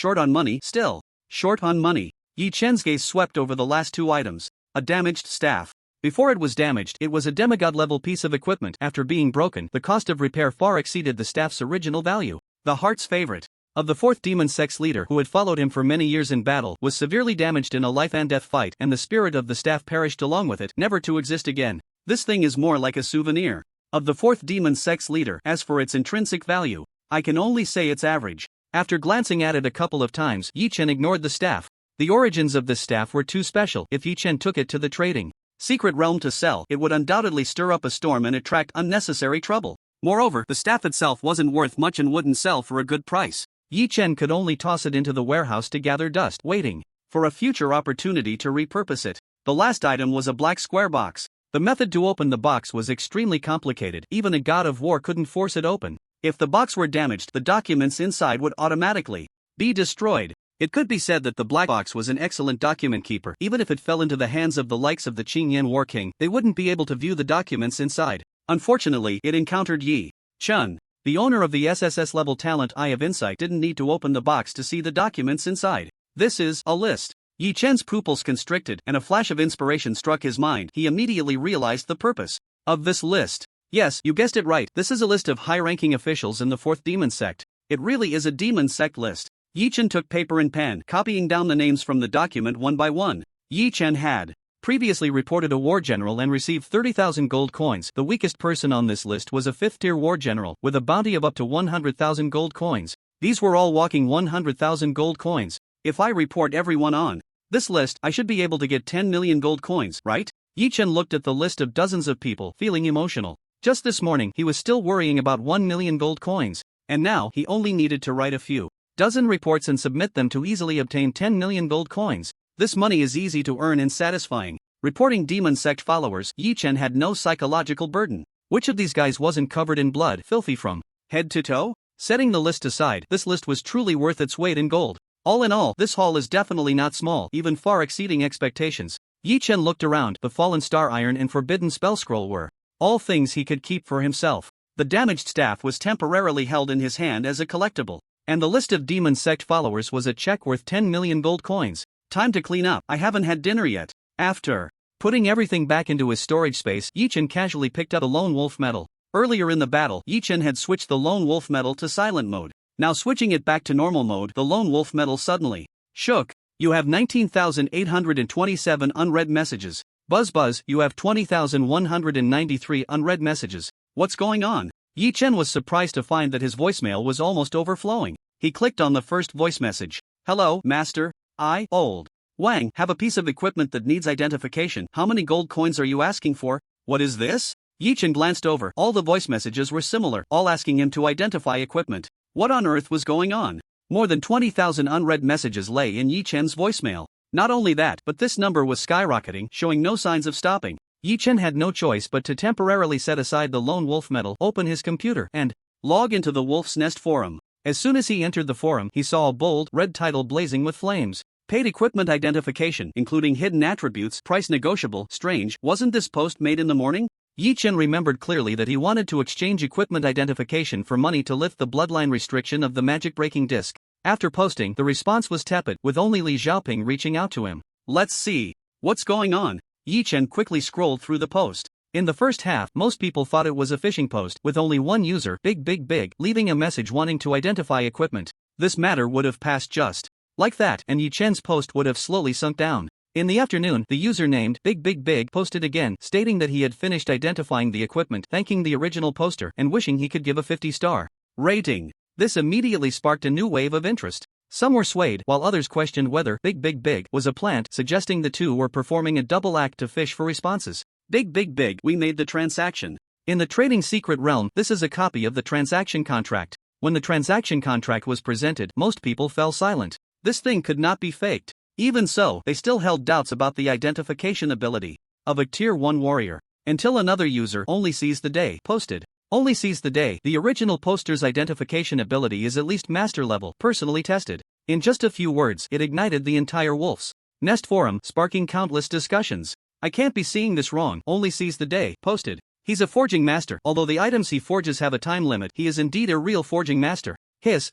still. Short on money. Yi Chen's gaze swept over the last 2 items. A damaged staff. Before it was damaged, it was a demigod-level piece of equipment. After being broken, the cost of repair far exceeded the staff's original value. The heart's favorite of the 4th demon sex leader who had followed him for many years in battle was severely damaged in a life-and-death fight, and the spirit of the staff perished along with it, never to exist again. This thing is more like a souvenir of the 4th demon sex leader. As for its intrinsic value, I can only say it's average. After glancing at it a couple of times, Yi Chen ignored the staff. The origins of this staff were too special. If Yi Chen took it to the trading secret realm to sell, it would undoubtedly stir up a storm and attract unnecessary trouble. Moreover, the staff itself wasn't worth much and wouldn't sell for a good price. Yi Chen could only toss it into the warehouse to gather dust, waiting for a future opportunity to repurpose it. The last item was a black square box. The method to open the box was extremely complicated. Even a god of war couldn't force it open. If the box were damaged, the documents inside would automatically be destroyed. It could be said that the black box was an excellent document keeper. Even if it fell into the hands of the likes of the Qingyan War King, they wouldn't be able to view the documents inside. Unfortunately, it encountered Yi Chen. The owner of the SSS level talent Eye of Insight didn't need to open the box to see the documents inside. This is a list. Yi Chen's pupils constricted, and a flash of inspiration struck his mind. He immediately realized the purpose of this list. Yes, you guessed it right, this is a list of high-ranking officials in the 4th demon sect. It really is a demon sect list. Yi Chen took paper and pen, copying down the names from the document one by one. Yi Chen had previously reported a war general and received 30,000 gold coins. The weakest person on this list was a 5th-tier war general, with a bounty of up to 100,000 gold coins. These were all walking 100,000 gold coins. If I report everyone on this list, I should be able to get 10 million gold coins, right? Yi Chen looked at the list of dozens of people, feeling emotional. Just this morning, he was still worrying about 1 million gold coins, and now he only needed to write a few dozen reports and submit them to easily obtain 10 million gold coins. This money is easy to earn and satisfying. Reporting demon sect followers, Yi Chen had no psychological burden. Which of these guys wasn't covered in blood, filthy from head to toe? Setting the list aside, this list was truly worth its weight in gold. All in all, this haul is definitely not small, even far exceeding expectations. Yi Chen looked around. The fallen star iron and forbidden spell scroll were all things he could keep for himself. The damaged staff was temporarily held in his hand as a collectible, and the list of demon sect followers was a check worth 10 million gold coins. Time to clean up. I haven't had dinner yet. After putting everything back into his storage space, Yi Chen casually picked up a lone wolf medal. Earlier in the battle, Yi Chen had switched the lone wolf medal to silent mode. Now switching it back to normal mode, the lone wolf medal suddenly shook. You have 19,827 unread messages. Buzz buzz, you have 20,193 unread messages. What's going on? Yi Chen was surprised to find that his voicemail was almost overflowing. He clicked on the first voice message. Hello, Master. I, Old Wang, have a piece of equipment that needs identification. How many gold coins are you asking for? What is this? Yi Chen glanced over. All the voice messages were similar, all asking him to identify equipment. What on earth was going on? More than 20,000 unread messages lay in Yi Chen's voicemail. Not only that, but this number was skyrocketing, showing no signs of stopping. Yi Chen had no choice but to temporarily set aside the lone wolf medal, open his computer, and log into the Wolf's Nest forum. As soon as he entered the forum, he saw a bold, red title blazing with flames. Paid equipment identification, including hidden attributes, price negotiable. Strange, wasn't this post made in the morning? Yi Chen remembered clearly that he wanted to exchange equipment identification for money to lift the bloodline restriction of the magic-breaking disc. After posting, the response was tepid, with only Li Xiaoping reaching out to him. Let's see what's going on. Yi Chen quickly scrolled through the post. In the first half, most people thought it was a phishing post, with only one user, Big, leaving a message wanting to identify equipment. This matter would have passed just like that, and Yi Chen's post would have slowly sunk down. In the afternoon, the user named Big posted again, stating that he had finished identifying the equipment, thanking the original poster, and wishing he could give a 50-star rating. This immediately sparked a new wave of interest. Some were swayed, while others questioned whether Big was a plant, suggesting the two were performing a double act to fish for responses. Big, we made the transaction. In the trading secret realm, this is a copy of the transaction contract. When the transaction contract was presented, most people fell silent. This thing could not be faked. Even so, they still held doubts about the identification ability of a Tier 1 warrior, until another user only sees the day posted. Only sees the day. The original poster's identification ability is at least master level, personally tested. In just a few words, it ignited the entire Wolf's Nest forum, sparking countless discussions. I can't be seeing this wrong. Only sees the day posted. He's a forging master. Although the items he forges have a time limit, he is indeed a real forging master.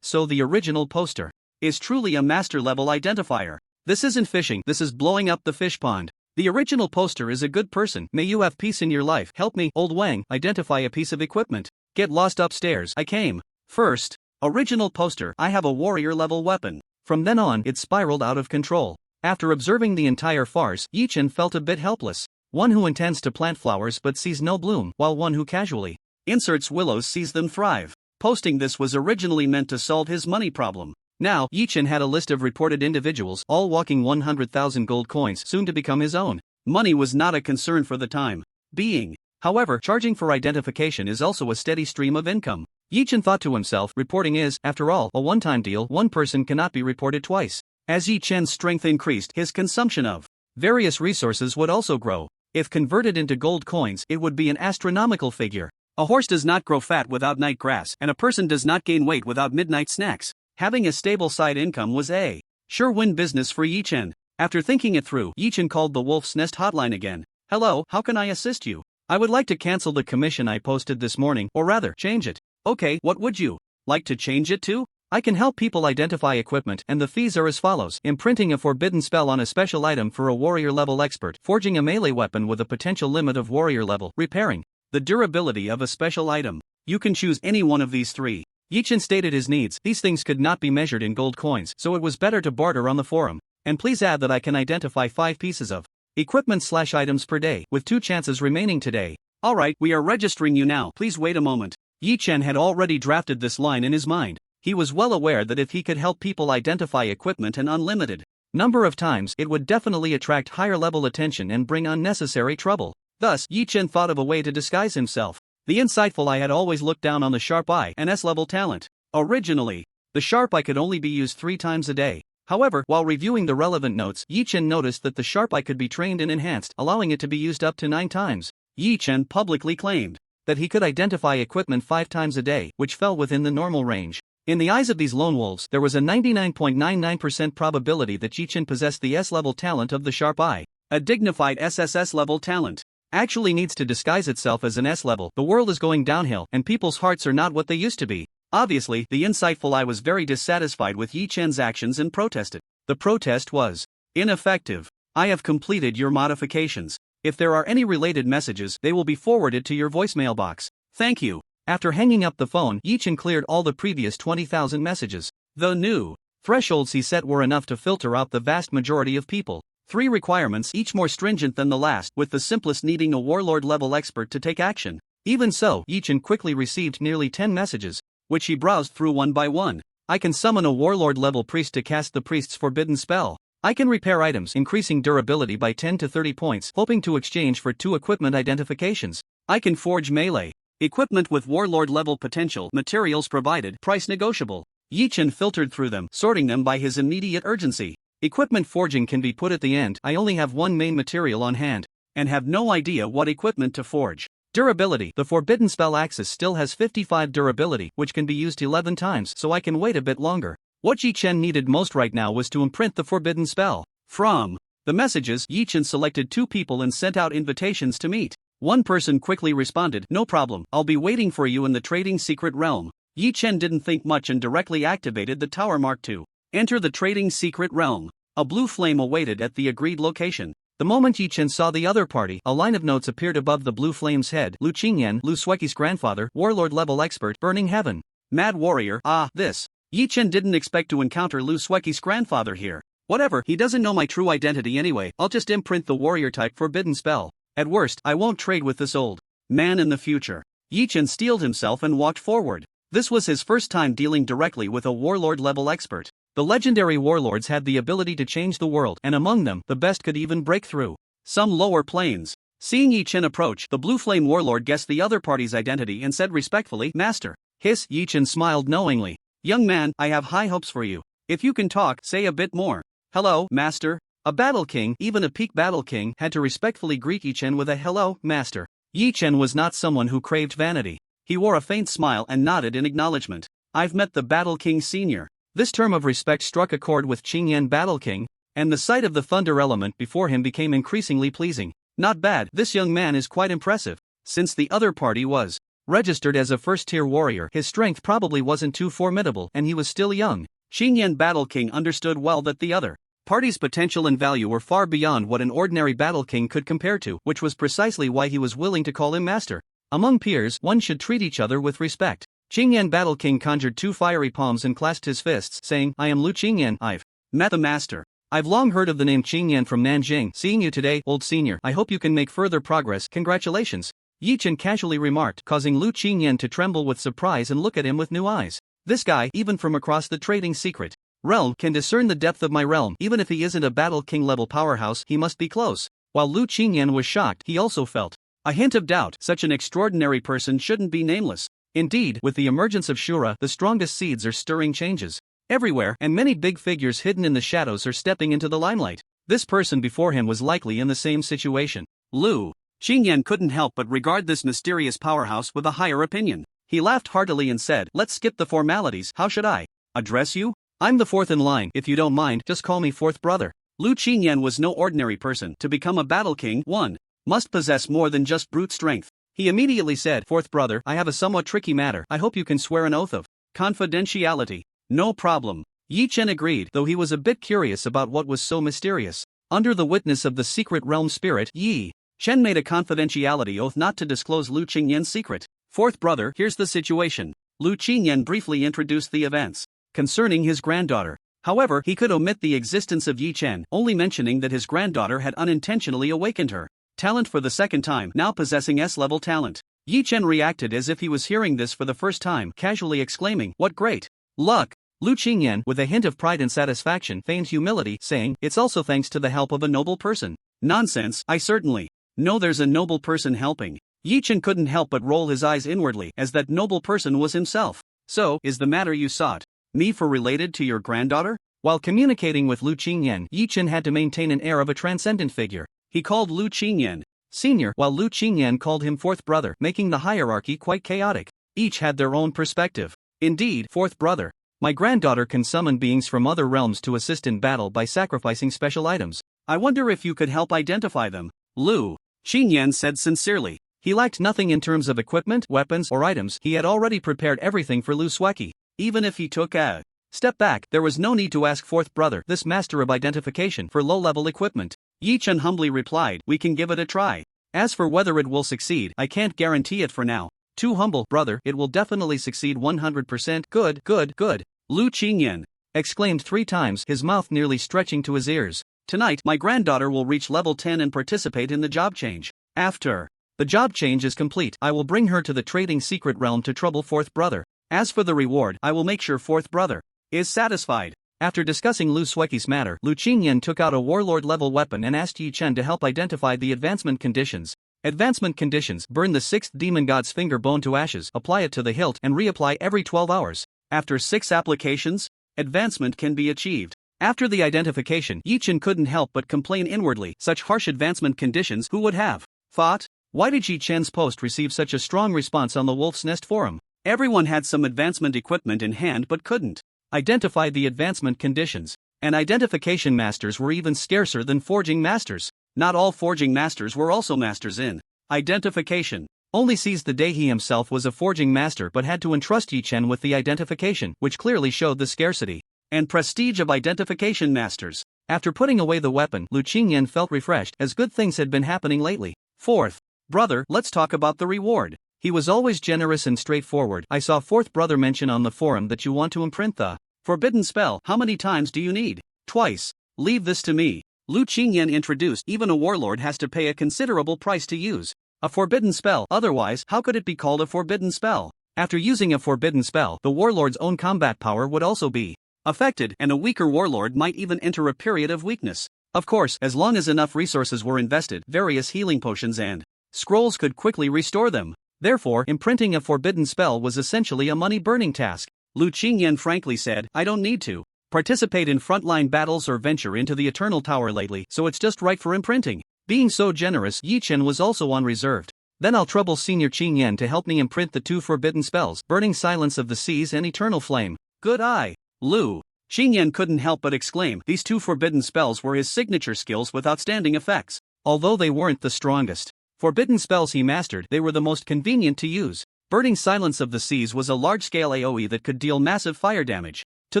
So the original poster is truly a master level identifier. This isn't fishing, this is blowing up the fish pond. The original poster is a good person. May you have peace in your life. Help me, Old Wang, identify a piece of equipment. Get lost upstairs. I came first. Original poster. I have a warrior level weapon. From then on, it spiraled out of control. After observing the entire farce, Yichen felt a bit helpless. One who intends to plant flowers but sees no bloom, while one who casually inserts willows sees them thrive. Posting this was originally meant to solve his money problem. Now, Yichen had a list of reported individuals, all walking 100,000 gold coins, soon to become his own. Money was not a concern for the time being. However, charging for identification is also a steady stream of income. Yichen thought to himself, reporting is, after all, a one-time deal. One person cannot be reported twice. As Yichen's strength increased, his consumption of various resources would also grow. If converted into gold coins, it would be an astronomical figure. A horse does not grow fat without night grass, and a person does not gain weight without midnight snacks. Having a stable side income was a sure win business for Yichen. After thinking it through, Yichen called the Wolf's Nest hotline again. Hello, how can I assist you? I would like to cancel the commission I posted this morning, or rather, change it. Okay, what would you like to change it to? I can help people identify equipment, and the fees are as follows. Imprinting a forbidden spell on a special item for a warrior level expert. Forging a melee weapon with a potential limit of warrior level. Repairing the durability of a special item. You can choose any one of these three. Yichen stated his needs. These things could not be measured in gold coins, so it was better to barter on the forum. And please add that I can identify 5 pieces of equipment/items per day, with 2 chances remaining today. Alright, we are registering you now. Please wait a moment. Yichen had already drafted this line in his mind. He was well aware that if he could help people identify equipment an unlimited number of times, it would definitely attract higher level attention and bring unnecessary trouble. Thus, Yichen thought of a way to disguise himself. The insightful eye had always looked down on the sharp eye, an S-level talent. Originally, the sharp eye could only be used 3 times a day. However, while reviewing the relevant notes, Yichen noticed that the sharp eye could be trained and enhanced, allowing it to be used up to 9 times. Yichen publicly claimed that he could identify equipment 5 times a day, which fell within the normal range. In the eyes of these lone wolves, there was a 99.99% probability that Yichen possessed the S-level talent of the sharp eye. A dignified SSS level talent actually needs to disguise itself as an S-level. The world is going downhill, and people's hearts are not what they used to be. Obviously, the insightful eye was very dissatisfied with Yichen's actions and protested. The protest was ineffective. I have completed your modifications. If there are any related messages, they will be forwarded to your voicemail box. Thank you. After hanging up the phone, Yichen cleared all the previous 20,000 messages. The new thresholds he set were enough to filter out the vast majority of people. 3 requirements, each more stringent than the last, with the simplest needing a warlord-level expert to take action. Even so, Yichen quickly received nearly 10 messages, which he browsed through one by one. I can summon a warlord-level priest to cast the priest's forbidden spell. I can repair items, increasing durability by 10 to 30 points, hoping to exchange for 2 equipment identifications. I can forge melee equipment with warlord-level potential, materials provided, price negotiable. Yichen filtered through them, sorting them by his immediate urgency. Equipment forging can be put at the end. I only have 1 main material on hand, and have no idea what equipment to forge. Durability. The forbidden spell axis still has 55 durability, which can be used 11 times, so I can wait a bit longer. What Yichen needed most right now was to imprint the forbidden spell. From the messages, Yichen selected 2 people and sent out invitations to meet. One person quickly responded, no problem, I'll be waiting for you in the trading secret realm. Yichen didn't think much and directly activated the Tower Mark II. Enter the trading secret realm. A blue flame awaited at the agreed location. The moment Yichen saw the other party, a line of notes appeared above the blue flame's head. Lu Qingyan, Lu Suiqi's grandfather, warlord-level expert, burning heaven. Mad warrior, this. Yichen didn't expect to encounter Lu Suiqi's grandfather here. Whatever, he doesn't know my true identity anyway. I'll just imprint the warrior-type forbidden spell. At worst, I won't trade with this old man in the future. Yichen steeled himself and walked forward. This was his first time dealing directly with a warlord-level expert. The legendary warlords had the ability to change the world, and among them, the best could even break through some lower planes. Seeing Yichen approach, the blue flame warlord guessed the other party's identity and said respectfully, Master. Hiss. Yichen smiled knowingly. Young man, I have high hopes for you. If you can talk, say a bit more. Hello, master. A battle king, even a peak battle king, had to respectfully greet Yi Chen with a hello, master. Yi Chen was not someone who craved vanity. He wore a faint smile and nodded in acknowledgement. I've met the Battle King Senior. This term of respect struck a chord with Qingyan Battle King, and the sight of the thunder element before him became increasingly pleasing. Not bad, this young man is quite impressive. Since the other party was registered as a first-tier warrior, his strength probably wasn't too formidable and he was still young. Qingyan Battle King understood well that the other party's potential and value were far beyond what an ordinary battle king could compare to, which was precisely why he was willing to call him master. Among peers, one should treat each other with respect. Qingyan Battle King conjured 2 fiery palms and clasped his fists, saying, I am Lu Qingyan. I've met the master. I've long heard of the name Qingyan from Nanjing. Seeing you today, old senior, I hope you can make further progress. Congratulations. Yi Chen casually remarked, causing Lu Qingyan to tremble with surprise and look at him with new eyes. This guy, even from across the trading secret realm, can discern the depth of my realm. Even if he isn't a battle king level powerhouse, he must be close. While Lu Qingyan was shocked, he also felt a hint of doubt. Such an extraordinary person shouldn't be nameless. Indeed, with the emergence of Shura, the strongest seeds are stirring changes everywhere, and many big figures hidden in the shadows are stepping into the limelight. This person before him was likely in the same situation. Lu Qingyan couldn't help but regard this mysterious powerhouse with a higher opinion. He laughed heartily and said, let's skip the formalities. How should I address you? I'm the fourth in line. If you don't mind, just call me fourth brother. Lu Qingyan was no ordinary person. To become a battle king, one must possess more than just brute strength. He immediately said, fourth brother, I have a somewhat tricky matter. I hope you can swear an oath of confidentiality. No problem. Yi Chen agreed, though he was a bit curious about what was so mysterious. Under the witness of the secret realm spirit, Yi Chen made a confidentiality oath not to disclose Lu Qingyan's secret. Fourth brother, here's the situation. Lu Qingyan briefly introduced the events concerning his granddaughter. However, he could omit the existence of Yi Chen, only mentioning that his granddaughter had unintentionally awakened her talent for the second time, now possessing S-level talent. Yi Chen reacted as if he was hearing this for the first time, casually exclaiming, what great luck. Lu Qingyan, with a hint of pride and satisfaction, feigned humility, saying, it's also thanks to the help of a noble person. Nonsense, I certainly know there's a noble person helping. Yi Chen couldn't help but roll his eyes inwardly, as that noble person was himself. So, is the matter you sought me for related to your granddaughter? While communicating with Lu Qingyan, Yi Chen had to maintain an air of a transcendent figure. He called Lu Qingyan senior, while Lu Qingyan called him fourth brother, making the hierarchy quite chaotic. Each had their own perspective. Indeed, fourth brother, my granddaughter can summon beings from other realms to assist in battle by sacrificing special items. I wonder if you could help identify them. Lu Qingyan said sincerely. He lacked nothing in terms of equipment, weapons, or items. He had already prepared everything for Lu Sweki. Even if he took a step back, there was no need to ask fourth brother, this master of identification, for low-level equipment. Yi Chen humbly replied, we can give it a try. As for whether it will succeed, I can't guarantee it for now. Too humble, brother, it will definitely succeed 100%. Good, good, good. Lu Qingyan exclaimed 3 times, his mouth nearly stretching to his ears. Tonight, my granddaughter will reach level 10 and participate in the job change. After the job change is complete, I will bring her to the trading secret realm to trouble fourth brother. As for the reward, I will make sure fourth brother is satisfied. After discussing Lu Sweki's matter, Lu Qingyan took out a warlord-level weapon and asked Yi Chen to help identify the advancement conditions. Advancement conditions: burn the 6th demon god's finger bone to ashes, apply it to the hilt, and reapply every 12 hours. After 6 applications, advancement can be achieved. After the identification, Yi Chen couldn't help but complain inwardly, such harsh advancement conditions, who would have thought? Why did Yi Chen's post receive such a strong response on the Wolf's Nest forum? Everyone had some advancement equipment in hand but couldn't identify the advancement conditions. And identification masters were even scarcer than forging masters. Not all forging masters were also masters in identification. Only seized the day he himself was a forging master but had to entrust Yi Chen with the identification, which clearly showed the scarcity and prestige of identification masters. After putting away the weapon, Lu Qingyan felt refreshed, as good things had been happening lately. Fourth brother, let's talk about the reward. He was always generous and straightforward. I saw fourth brother mention on the forum that you want to imprint the forbidden spell. How many times do you need? Twice. Leave this to me. Lu Qingyan introduced, even a warlord has to pay a considerable price to use a forbidden spell, otherwise, how could it be called a forbidden spell? After using a forbidden spell, the warlord's own combat power would also be affected, and a weaker warlord might even enter a period of weakness. Of course, as long as enough resources were invested, various healing potions and scrolls could quickly restore them. Therefore, imprinting a forbidden spell was essentially a money-burning task. Lu Qingyan frankly said, I don't need to participate in frontline battles or venture into the Eternal Tower lately, so it's just right for imprinting. Being so generous, Yi Chen was also on reserved. Then I'll trouble Senior Qin Yan to help me imprint the 2 forbidden spells, Burning Silence of the Seas and Eternal Flame. Good eye, Lu. Qin Yan couldn't help but exclaim. These 2 forbidden spells were his signature skills with outstanding effects. Although they weren't the strongest forbidden spells he mastered, they were the most convenient to use. Burning Silence of the Seas was a large-scale AoE that could deal massive fire damage to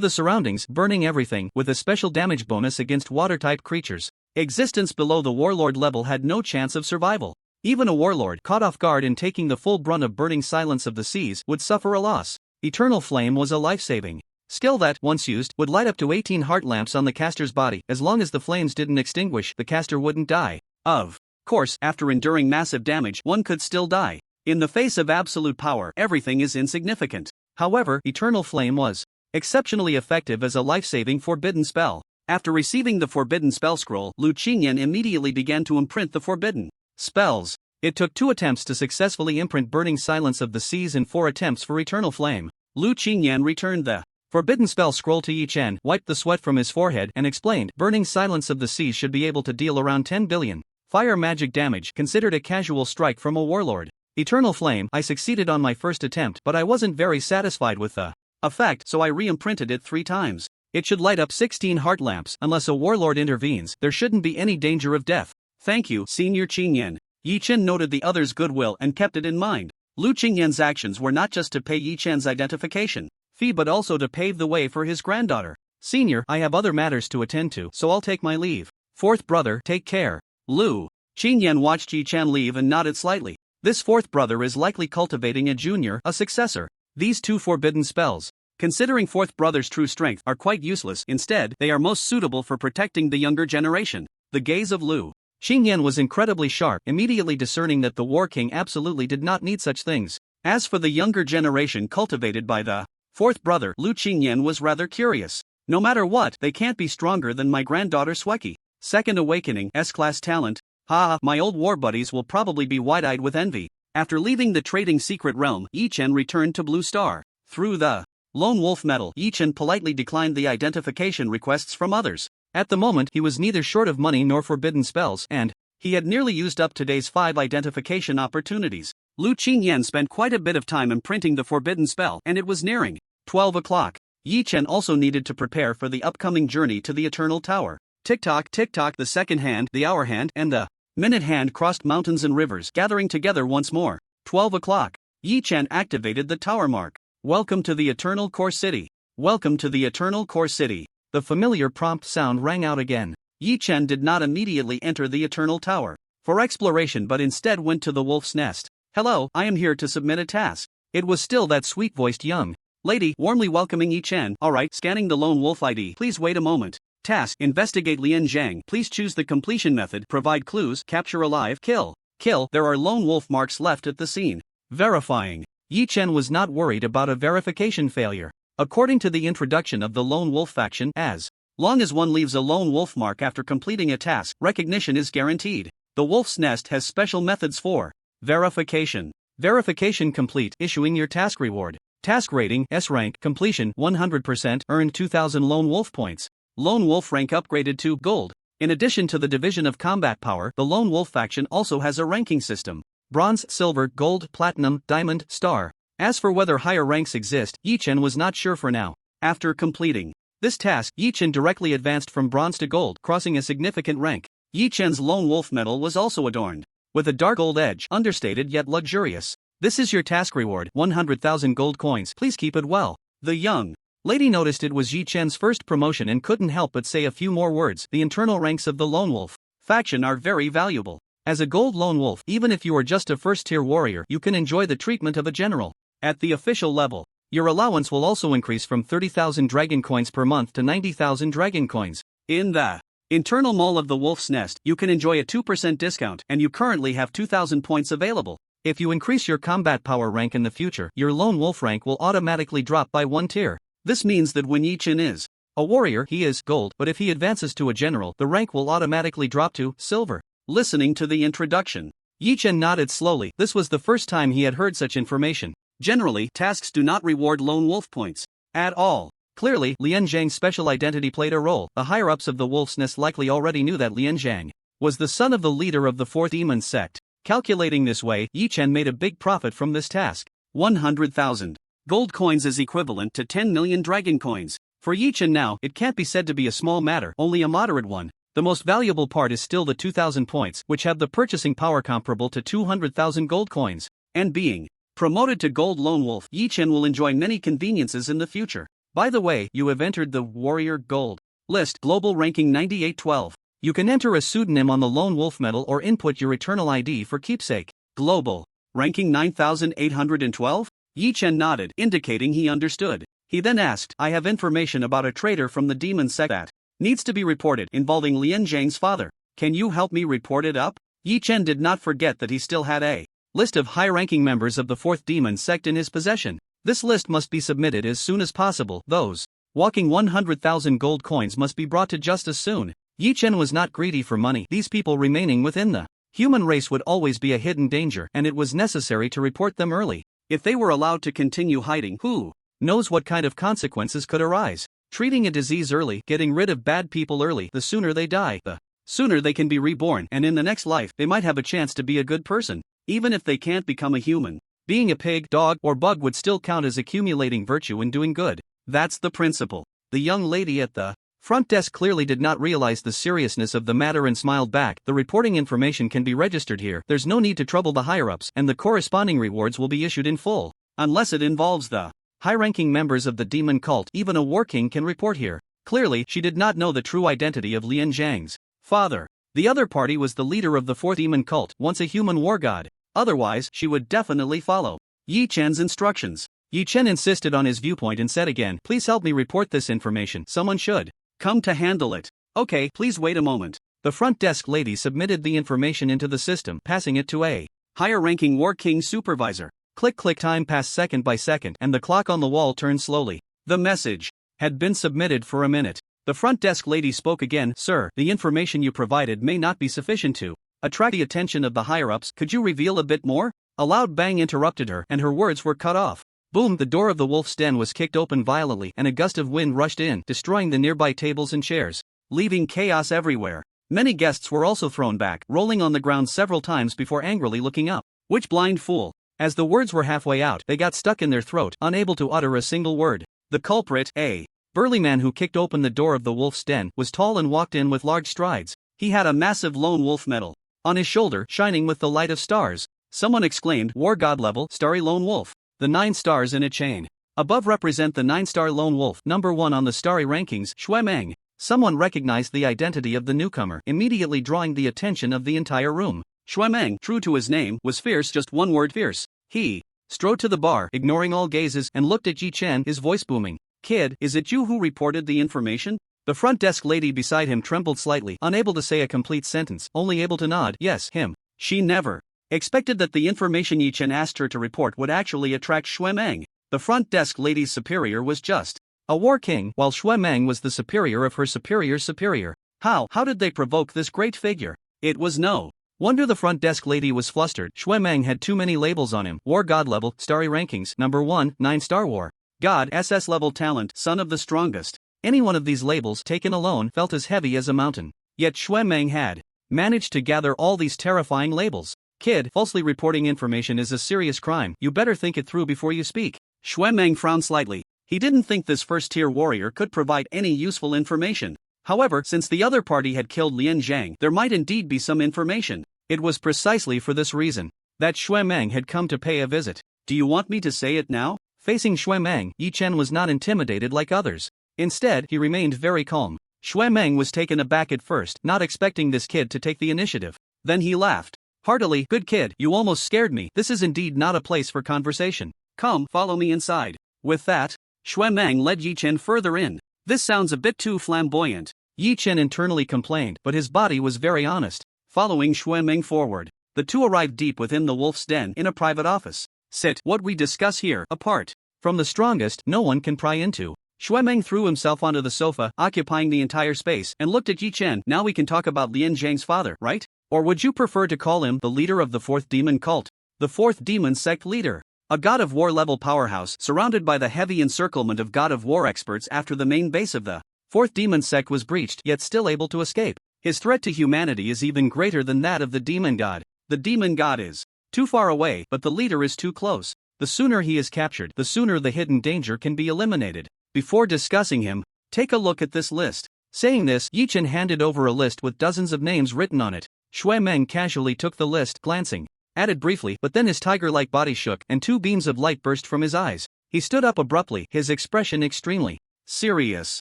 the surroundings, burning everything, with a special damage bonus against water-type creatures. Existence below the warlord level had no chance of survival. Even a warlord caught off guard in taking the full brunt of Burning Silence of the Seas would suffer a loss. Eternal Flame was a life-saving skill that, once used, would light up to 18 heart lamps on the caster's body. As long as the flames didn't extinguish, the caster wouldn't die. Of course, after enduring massive damage, one could still die. In the face of absolute power, everything is insignificant. However, Eternal Flame was exceptionally effective as a life-saving forbidden spell. After receiving the forbidden spell scroll, Lu Qinyan immediately began to imprint the forbidden spells. It took 2 attempts to successfully imprint Burning Silence of the Seas and 4 attempts for Eternal Flame. Lu Qinyan returned the forbidden spell scroll to Yi Chen, wiped the sweat from his forehead, and explained, Burning Silence of the Seas should be able to deal around 10 billion fire magic damage, considered a casual strike from a warlord. Eternal Flame, I succeeded on my first attempt, but I wasn't very satisfied with the effect, so I re-imprinted it 3 times. It should light up 16 heart lamps. Unless a warlord intervenes, there shouldn't be any danger of death. Thank you, Senior Qinyan. Yi Chen noted the other's goodwill and kept it in mind. Lu Qingyan's actions were not just to pay Yi Chen's identification fee but also to pave the way for his granddaughter. Senior, I have other matters to attend to, so I'll take my leave. 4th brother, take care. Lu Qingyan watched Yi Chen leave and nodded slightly. This 4th brother is likely cultivating a junior, a successor. These 2 forbidden spells, considering 4th brother's true strength, are quite useless. Instead, they are most suitable for protecting the younger generation. The gaze of Lu Qingyan was incredibly sharp, immediately discerning that the War King absolutely did not need such things. As for the younger generation cultivated by the 4th brother, Lu Qingyan was rather curious. No matter what, they can't be stronger than my granddaughter Sweki. 2nd Awakening, S-class talent. My old war buddies will probably be wide-eyed with envy. After leaving the trading secret realm, Yi Chen returned to Blue Star. Through the Lone Wolf Medal, Yi Chen politely declined the identification requests from others. At the moment, he was neither short of money nor forbidden spells, and he had nearly used up today's 5 identification opportunities. Lu Qingyan spent quite a bit of time imprinting the forbidden spell, and it was nearing 12 o'clock. Yi Chen also needed to prepare for the upcoming journey to the Eternal Tower. Tick-tock, tick-tock, the second hand, the hour hand, and the minute hand crossed mountains and rivers, gathering together once more. 12 o'clock. Yi Chen activated the tower mark. Welcome to the Eternal Core City. Welcome to the Eternal Core City. The familiar prompt sound rang out again. Yi Chen did not immediately enter the Eternal Tower for exploration but instead went to the Wolf's Nest. Hello, I am here to submit a task. It was still that sweet-voiced young lady, warmly welcoming Yi Chen. Alright, scanning the Lone Wolf ID. Please wait a moment. Task, investigate Lian Zhang. Please choose the completion method, provide clues, capture alive, kill. Kill, there are lone wolf marks left at the scene. Verifying. Yi Chen was not worried about a verification failure. According to the introduction of the Lone Wolf faction, as long as one leaves a lone wolf mark after completing a task, recognition is guaranteed. The Wolf's Nest has special methods for verification. Verification complete, issuing your task reward. Task rating, S rank, completion, 100%, earned 2000 Lone Wolf points. Lone Wolf rank upgraded to Gold. In addition to the division of combat power, the Lone Wolf faction also has a ranking system. Bronze, Silver, Gold, Platinum, Diamond, Star. As for whether higher ranks exist, Yi Chen was not sure for now. After completing this task, Yi Chen directly advanced from Bronze to Gold, crossing a significant rank. Yi Chen's Lone Wolf medal was also adorned with a dark gold edge, understated yet luxurious. This is your task reward, 100,000 gold coins. Please keep it well. The young lady noticed it was Yi Chen's first promotion and couldn't help but say a few more words. The internal ranks of the Lone Wolf faction are very valuable. As a gold Lone Wolf, even if you are just a first-tier warrior, you can enjoy the treatment of a general. At the official level, your allowance will also increase from 30,000 dragon coins per month to 90,000 dragon coins. In the internal mall of the Wolf's Nest, you can enjoy a 2% discount, and you currently have 2,000 points available. If you increase your combat power rank in the future, your Lone Wolf rank will automatically drop by 1 tier. This means that when Yi Chen is a warrior, he is Gold, but if he advances to a general, the rank will automatically drop to Silver. Listening to the introduction, Yi Chen nodded slowly. This was the first time he had heard such information. Generally, tasks do not reward Lone Wolf points at all. Clearly, Lian Zhang's special identity played a role. The higher-ups of the Wolf's Nest likely already knew that Lian Zhang was the son of the leader of the fourth demon sect. Calculating this way, Yi Chen made a big profit from this task. 100,000 gold coins is equivalent to 10 million dragon coins. For Yi Chen now, it can't be said to be a small matter, only a moderate one. The most valuable part is still the 2,000 points, which have the purchasing power comparable to 200,000 gold coins. And being promoted to Gold Lone Wolf, Yi Chen will enjoy many conveniences in the future. By the way, you have entered the Warrior Gold list, global ranking 9812. You can enter a pseudonym on the Lone Wolf medal or input your eternal ID for keepsake. Global ranking 9812? Yi Chen nodded, indicating he understood. He then asked, I have information about a traitor from the demon sect that needs to be reported involving Lian Zhang's father. Can you help me report it up? Yi Chen did not forget that he still had a list of high-ranking members of the fourth demon sect in his possession. This list must be submitted as soon as possible. Those walking 100,000 gold coins must be brought to justice soon. Yi Chen was not greedy for money. These people remaining within the human race would always be a hidden danger, and it was necessary to report them early. If they were allowed to continue hiding, who knows what kind of consequences could arise? Treating a disease early, getting rid of bad people early, the sooner they die, the sooner they can be reborn, and in the next life, they might have a chance to be a good person. Even if they can't become a human, being a pig, dog, or bug would still count as accumulating virtue and doing good. That's the principle. The young lady at the front desk clearly did not realize the seriousness of the matter and smiled back. The reporting information can be registered here. There's no need to trouble the higher-ups, and the corresponding rewards will be issued in full. Unless it involves the high-ranking members of the demon cult, even a war king can report here. Clearly, she did not know the true identity of Lian Zhang's father. The other party was the leader of the fourth demon cult, once a human war god. Otherwise, she would definitely follow Yi Chen's instructions. Yi Chen insisted on his viewpoint and said again, please help me report this information. Someone should come to handle it. Okay, please wait a moment. The front desk lady submitted the information into the system, passing it to a higher-ranking war king supervisor. Click click, time passed second by second, and the clock on the wall turned slowly. The message had been submitted for a minute. The front desk lady spoke again, sir, the information you provided may not be sufficient to attract the attention of the higher-ups. Could you reveal a bit more? A loud bang interrupted her, and her words were cut off. Boom! The door of the wolf's den was kicked open violently, and a gust of wind rushed in, destroying the nearby tables and chairs, leaving chaos everywhere. Many guests were also thrown back, rolling on the ground several times before angrily looking up. Which blind fool? As the words were halfway out, they got stuck in their throat, unable to utter a single word. The culprit, a burly man who kicked open the door of the wolf's den, was tall and walked in with large strides. He had a massive lone wolf medal on his shoulder, shining with the light of stars. Someone exclaimed, War God level, starry lone wolf. The 9 stars in a chain above represent the 9-star lone wolf, number 1 on the starry rankings, Xue Meng. Someone recognized the identity of the newcomer, immediately drawing the attention of the entire room. Xue Meng, true to his name, was fierce, just one word, fierce. He strode to the bar, ignoring all gazes, and looked at Yi Chen, his voice booming. Kid, is it you who reported the information? The front desk lady beside him trembled slightly, unable to say a complete sentence, only able to nod. Yes, him. She never expected that the information Yi Chen asked her to report would actually attract Xue Meng. The front desk lady's superior was just a war king, while Xue Meng was the superior of her superior's superior. How did they provoke this great figure? It was no wonder the front desk lady was flustered. Xue Meng had too many labels on him. War God level, starry rankings, number 1, 9-star war God, SS level talent, son of the strongest. Any one of these labels taken alone felt as heavy as a mountain. Yet Xue Meng had managed to gather all these terrifying labels. Kid, falsely reporting information is a serious crime. You better think it through before you speak. Xue Meng frowned slightly. He didn't think this first-tier warrior could provide any useful information. However, since the other party had killed Lian Zhang, there might indeed be some information. It was precisely for this reason that Xue Meng had come to pay a visit. Do you want me to say it now? Facing Xue Meng, Yi Chen was not intimidated like others. Instead, he remained very calm. Xue Meng was taken aback at first, not expecting this kid to take the initiative. Then he laughed heartily. Good kid, you almost scared me. This is indeed not a place for conversation. Come, follow me inside. With that, Xue Meng led Yi Chen further in. This sounds a bit too flamboyant, Yi Chen internally complained, but his body was very honest. Following Xue Meng forward, the two arrived deep within the wolf's den in a private office. Sit, what we discuss here, apart from the strongest, no one can pry into. Xue Meng threw himself onto the sofa, occupying the entire space, and looked at Yi Chen. Now we can talk about Lian Zhang's father, right? Or would you prefer to call him the leader of the fourth demon cult? The fourth demon sect leader. A God of War level powerhouse surrounded by the heavy encirclement of God of War experts after the main base of the fourth demon sect was breached yet still able to escape. His threat to humanity is even greater than that of the demon god. The demon god is too far away, but the leader is too close. The sooner he is captured, the sooner the hidden danger can be eliminated. Before discussing him, take a look at this list. Saying this, Yi Chen handed over a list with dozens of names written on it. Shui Meng casually took the list, glancing at it briefly, but then his tiger-like body shook and two beams of light burst from his eyes. He stood up abruptly, his expression extremely serious.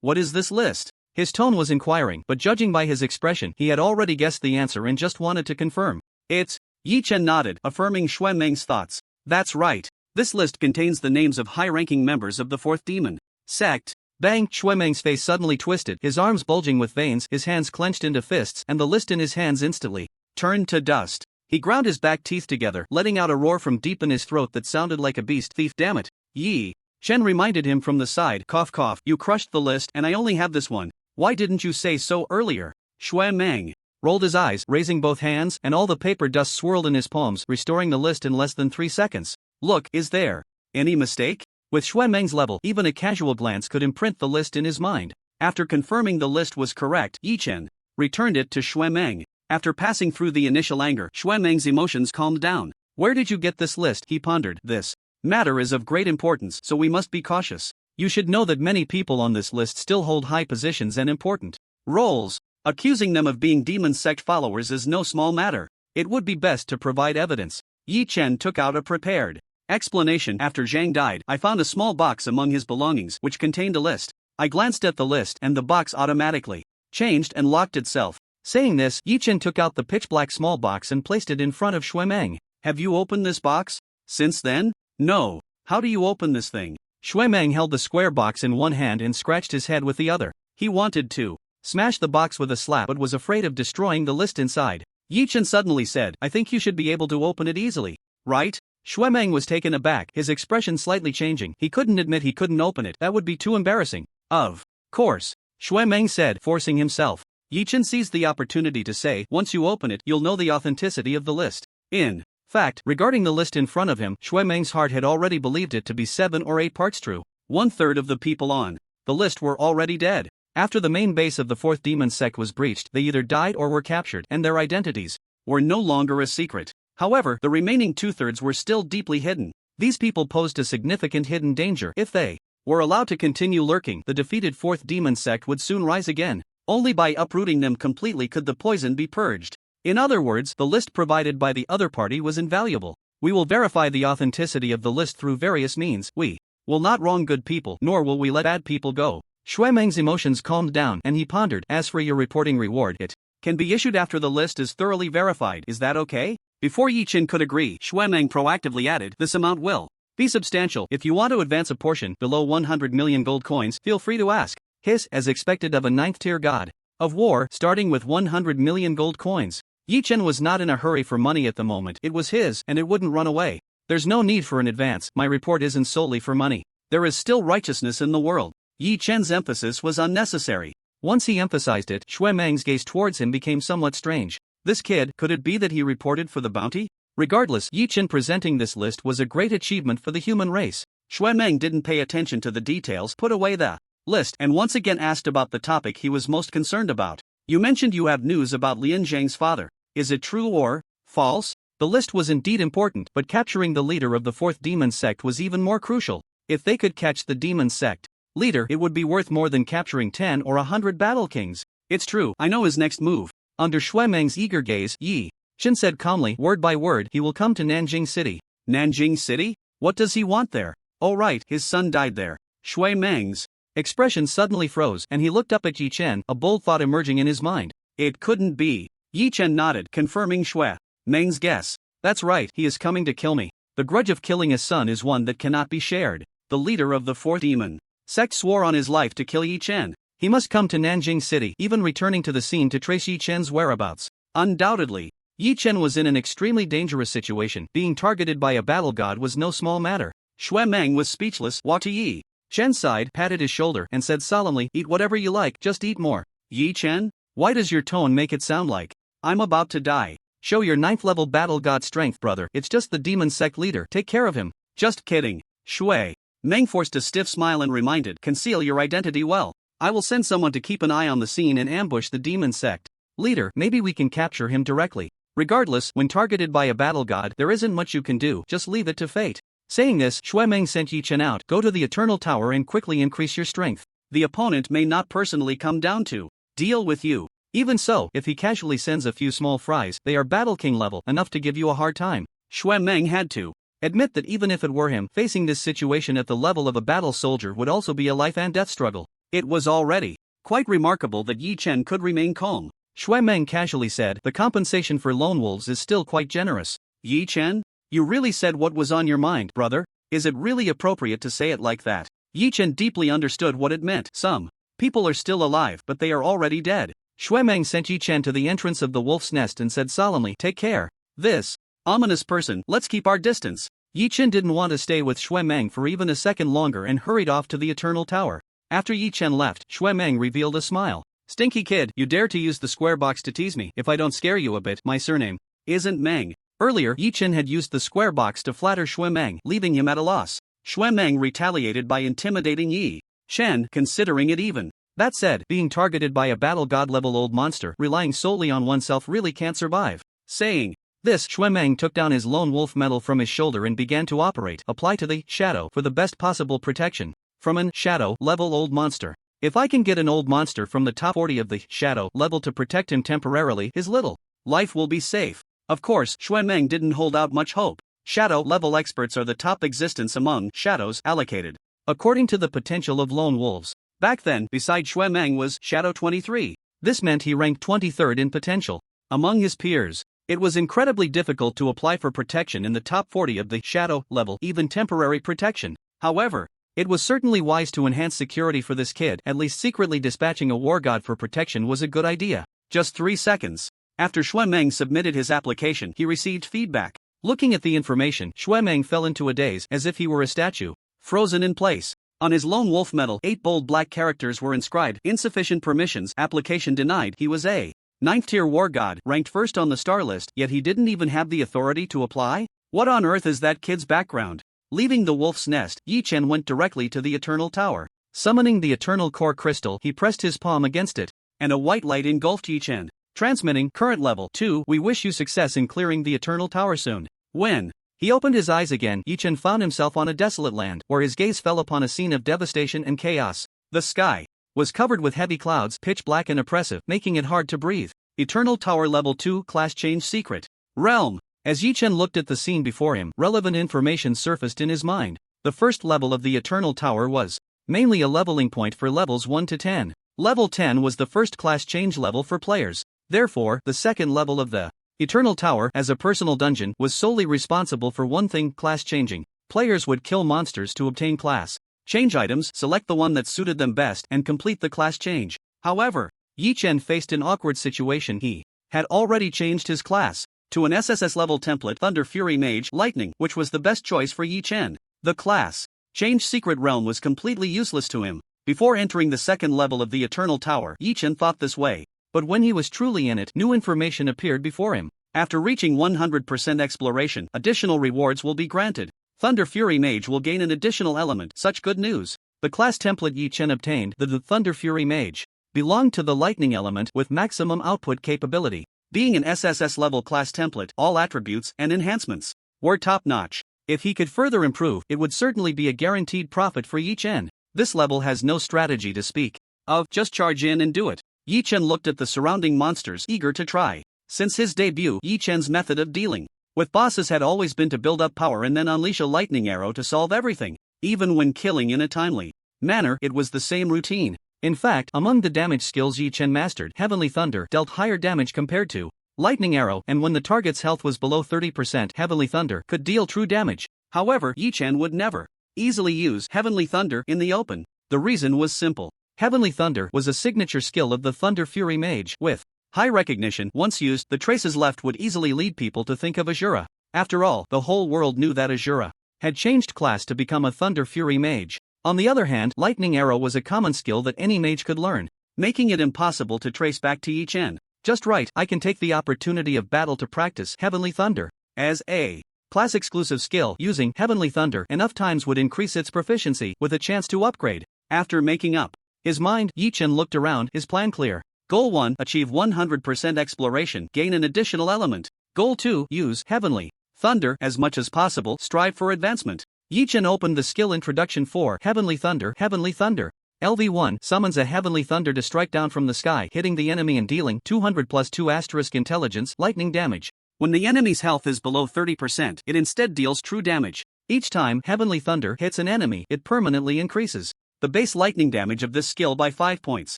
What is this list? His tone was inquiring, but judging by his expression, he had already guessed the answer and just wanted to confirm. It's. Yi Chen nodded, affirming Shui Meng's thoughts. That's right. This list contains the names of high-ranking members of the fourth demon sect. Bang! Shui Meng's face suddenly twisted, his arms bulging with veins, his hands clenched into fists, and the list in his hands instantly turned to dust. He ground his back teeth together, letting out a roar from deep in his throat that sounded like a beast. Thief, damn it. Yi Chen reminded him from the side. Cough cough. You crushed the list and I only have this one. Why didn't you say so earlier? Shui Meng rolled his eyes, raising both hands, and all the paper dust swirled in his palms, restoring the list in less than 3 seconds. Look, is there any mistake? With Shui Meng's level, even a casual glance could imprint the list in his mind. After confirming the list was correct, Yi Chen returned it to Shui Meng. After passing through the initial anger, Shui Meng's emotions calmed down. Where did you get this list? He pondered. This matter is of great importance, so we must be cautious. You should know that many people on this list still hold high positions and important roles. Accusing them of being demon sect followers is no small matter. It would be best to provide evidence. Yi Chen took out a prepared explanation. After Zhang died, I found a small box among his belongings which contained a list. I glanced at the list and the box automatically changed and locked itself. Saying this, Yi Chen took out the pitch-black small box and placed it in front of Shui Meng. Have you opened this box since then? No. How do you open this thing? Shui Meng held the square box in one hand and scratched his head with the other. He wanted to smash the box with a slap but was afraid of destroying the list inside. Yi Chen suddenly said, I think you should be able to open it easily, right? Shui Meng was taken aback, his expression slightly changing. He couldn't admit he couldn't open it, that would be too embarrassing. Of course, Shui Meng said, forcing himself. Yi Chen seized the opportunity to say, once you open it, you'll know the authenticity of the list. In fact, regarding the list in front of him, Shui Meng's heart had already believed it to be 7 or 8 parts true. 1/3 of the people on the list were already dead. After the main base of the fourth demon sect was breached, they either died or were captured, and their identities were no longer a secret. However, the remaining 2/3 were still deeply hidden. These people posed a significant hidden danger. If they were allowed to continue lurking, the defeated fourth demon sect would soon rise again. Only by uprooting them completely could the poison be purged. In other words, the list provided by the other party was invaluable. We will verify the authenticity of the list through various means. We will not wrong good people, nor will we let bad people go. Shui Meng's emotions calmed down and he pondered, as for your reporting reward, it can be issued after the list is thoroughly verified. Is that okay? Before Yi Chen could agree, Shui Meng proactively added, this amount will be substantial. If you want to advance a portion below 100 million gold coins, feel free to ask. Hiss, as expected of a 9th-tier god of war, starting with 100 million gold coins. Yi Chen was not in a hurry for money at the moment. It was his, and it wouldn't run away. There's no need for an advance. My report isn't solely for money. There is still righteousness in the world. Yi Chen's emphasis was unnecessary. Once he emphasized it, Shui Meng's gaze towards him became somewhat strange. This kid, could it be that he reported for the bounty? Regardless, Yi Chen presenting this list was a great achievement for the human race. Shui Meng didn't pay attention to the details, put away the list, and once again asked about the topic he was most concerned about. You mentioned you have news about Lian Zhang's father. Is it true or false? The list was indeed important, but capturing the leader of the fourth demon sect was even more crucial. If they could catch the demon sect leader, it would be worth more than capturing 10 or 100 battle kings. It's true, I know his next move. Under Shui Meng's eager gaze, Yi Chen said calmly, word by word, he will come to Nanjing City. Nanjing City? What does he want there? Oh right, his son died there. Shui Meng's expression suddenly froze, and he looked up at Yi Chen, a bold thought emerging in his mind. It couldn't be. Yi Chen nodded, confirming Shui Meng's guess. That's right, he is coming to kill me. The grudge of killing his son is one that cannot be shared. The leader of the fourth demon sect swore on his life to kill Yi Chen. He must come to Nanjing City, even returning to the scene to trace Yi Chen's whereabouts. Undoubtedly, Yi Chen was in an extremely dangerous situation. Being targeted by a battle god was no small matter. Shui Meng was speechless. What to Yi Chen sighed, patted his shoulder, and said solemnly, eat whatever you like, just eat more. Yi Chen? Why does your tone make it sound like I'm about to die? Show your 9th level battle god strength, brother. It's just the demon sect leader. Take care of him. Just kidding. Shui. Meng forced a stiff smile and reminded, conceal your identity well. I will send someone to keep an eye on the scene and ambush the demon sect. Leader, maybe we can capture him directly. Regardless, when targeted by a battle god, there isn't much you can do, just leave it to fate. Saying this, Shui Meng sent Yi Chen out. Go to the Eternal Tower and quickly increase your strength. The opponent may not personally come down to deal with you. Even so, if he casually sends a few small fries, they are Battle King level, enough to give you a hard time. Shui Meng had to admit that even if it were him, facing this situation at the level of a battle soldier would also be a life and death struggle. It was already quite remarkable that Yi Chen could remain calm. Shui Meng casually said, the compensation for lone wolves is still quite generous. Yi Chen? You really said what was on your mind, brother? Is it really appropriate to say it like that? Yi Chen deeply understood what it meant. Some people are still alive, but they are already dead. Shui Meng sent Yi Chen to the entrance of the wolf's nest and said solemnly, take care. This ominous person, let's keep our distance. Yi Chen didn't want to stay with Shui Meng for even a second longer and hurried off to the Eternal Tower. After Yi Chen left, Shui Meng revealed a smile. Stinky kid, you dare to use the square box to tease me. If I don't scare you a bit, my surname isn't Meng. Earlier, Yi Chen had used the square box to flatter Shui Meng, leaving him at a loss. Shui Meng retaliated by intimidating Yi Chen, considering it even. That said, being targeted by a battle god level old monster, relying solely on oneself really can't survive. Saying this, Shui Meng took down his lone wolf medal from his shoulder and began to operate. Apply to the shadow for the best possible protection from an shadow level old monster. If I can get an old monster from the top 40 of the shadow level to protect him temporarily, his little life will be safe. Of course, Shui Meng didn't hold out much hope. Shadow level experts are the top existence among shadows allocated according to the potential of lone wolves. Back then, beside Shui Meng was Shadow 23. This meant he ranked 23rd in potential among his peers. It was incredibly difficult to apply for protection in the top 40 of the shadow level, even temporary protection. However, it was certainly wise to enhance security for this kid. At least secretly dispatching a war god for protection was a good idea. Just 3 seconds after Shui Meng submitted his application, he received feedback. Looking at the information, Shui Meng fell into a daze, as if he were a statue, frozen in place. On his lone wolf medal, 8 bold black characters were inscribed. Insufficient permissions, application denied. He was a 9th tier war god, ranked first on the star list, yet he didn't even have the authority to apply? What on earth is that kid's background? Leaving the wolf's nest, Yi Chen went directly to the Eternal Tower. Summoning the Eternal Core Crystal, he pressed his palm against it, and a white light engulfed Yi Chen. Transmitting, current level 2, we wish you success in clearing the Eternal Tower soon. When he opened his eyes again, Yi Chen found himself on a desolate land, where his gaze fell upon a scene of devastation and chaos. The sky was covered with heavy clouds, pitch black and oppressive, making it hard to breathe. Eternal Tower Level 2 Class Change Secret Realm. As Yi Chen looked at the scene before him, relevant information surfaced in his mind. The first level of the Eternal Tower was mainly a leveling point for levels 1 to 10. Level 10 was the first class change level for players. Therefore, the second level of the Eternal Tower, as a personal dungeon, was solely responsible for one thing: class changing. Players would kill monsters to obtain class change items, select the one that suited them best, and complete the class change. However, Yi Chen faced an awkward situation. He had already changed his class to an SSS level template, Thunder Fury Mage Lightning, which was the best choice for Yi Chen. The class change secret realm was completely useless to him. Before entering the second level of the Eternal Tower, Yi Chen thought this way. But when he was truly in it, new information appeared before him. After reaching 100% exploration, additional rewards will be granted. Thunder Fury Mage will gain an additional element. Such good news. The class template Yi Chen obtained, the Thunder Fury Mage, belonged to the lightning element with maximum output capability. Being an SSS level class template, all attributes and enhancements were top-notch. If he could further improve, it would certainly be a guaranteed profit for Yi Chen. This level has no strategy to speak of, just charge in and do it. Yi Chen looked at the surrounding monsters, eager to try. Since his debut, Yi Chen's method of dealing with bosses had always been to build up power and then unleash a lightning arrow to solve everything. Even when killing in a timely manner, it was the same routine. In fact, among the damage skills Yi Chen mastered, Heavenly Thunder dealt higher damage compared to Lightning Arrow, and when the target's health was below 30%, Heavenly Thunder could deal true damage. However, Yi Chen would never easily use Heavenly Thunder in the open. The reason was simple. Heavenly Thunder was a signature skill of the Thunder Fury Mage. With high recognition, once used, the traces left would easily lead people to think of Azura. After all, the whole world knew that Azura had changed class to become a Thunder Fury Mage. On the other hand, Lightning Arrow was a common skill that any mage could learn, making it impossible to trace back to Yi Chen. Just right, I can take the opportunity of battle to practice Heavenly Thunder. As a class exclusive skill using Heavenly Thunder enough times would increase its proficiency with a chance to upgrade. After making up his mind, Yi Chen looked around, his plan clear. Goal 1, achieve 100% exploration, gain an additional element. Goal 2, use Heavenly Thunder as much as possible, strive for advancement. Yi Chen opened the skill introduction for Heavenly Thunder. Heavenly Thunder. LV1 summons a Heavenly Thunder to strike down from the sky, hitting the enemy and dealing 200 plus 2 asterisk intelligence lightning damage. When the enemy's health is below 30%, it instead deals true damage. Each time Heavenly Thunder hits an enemy, it permanently increases the base lightning damage of this skill by 5 points.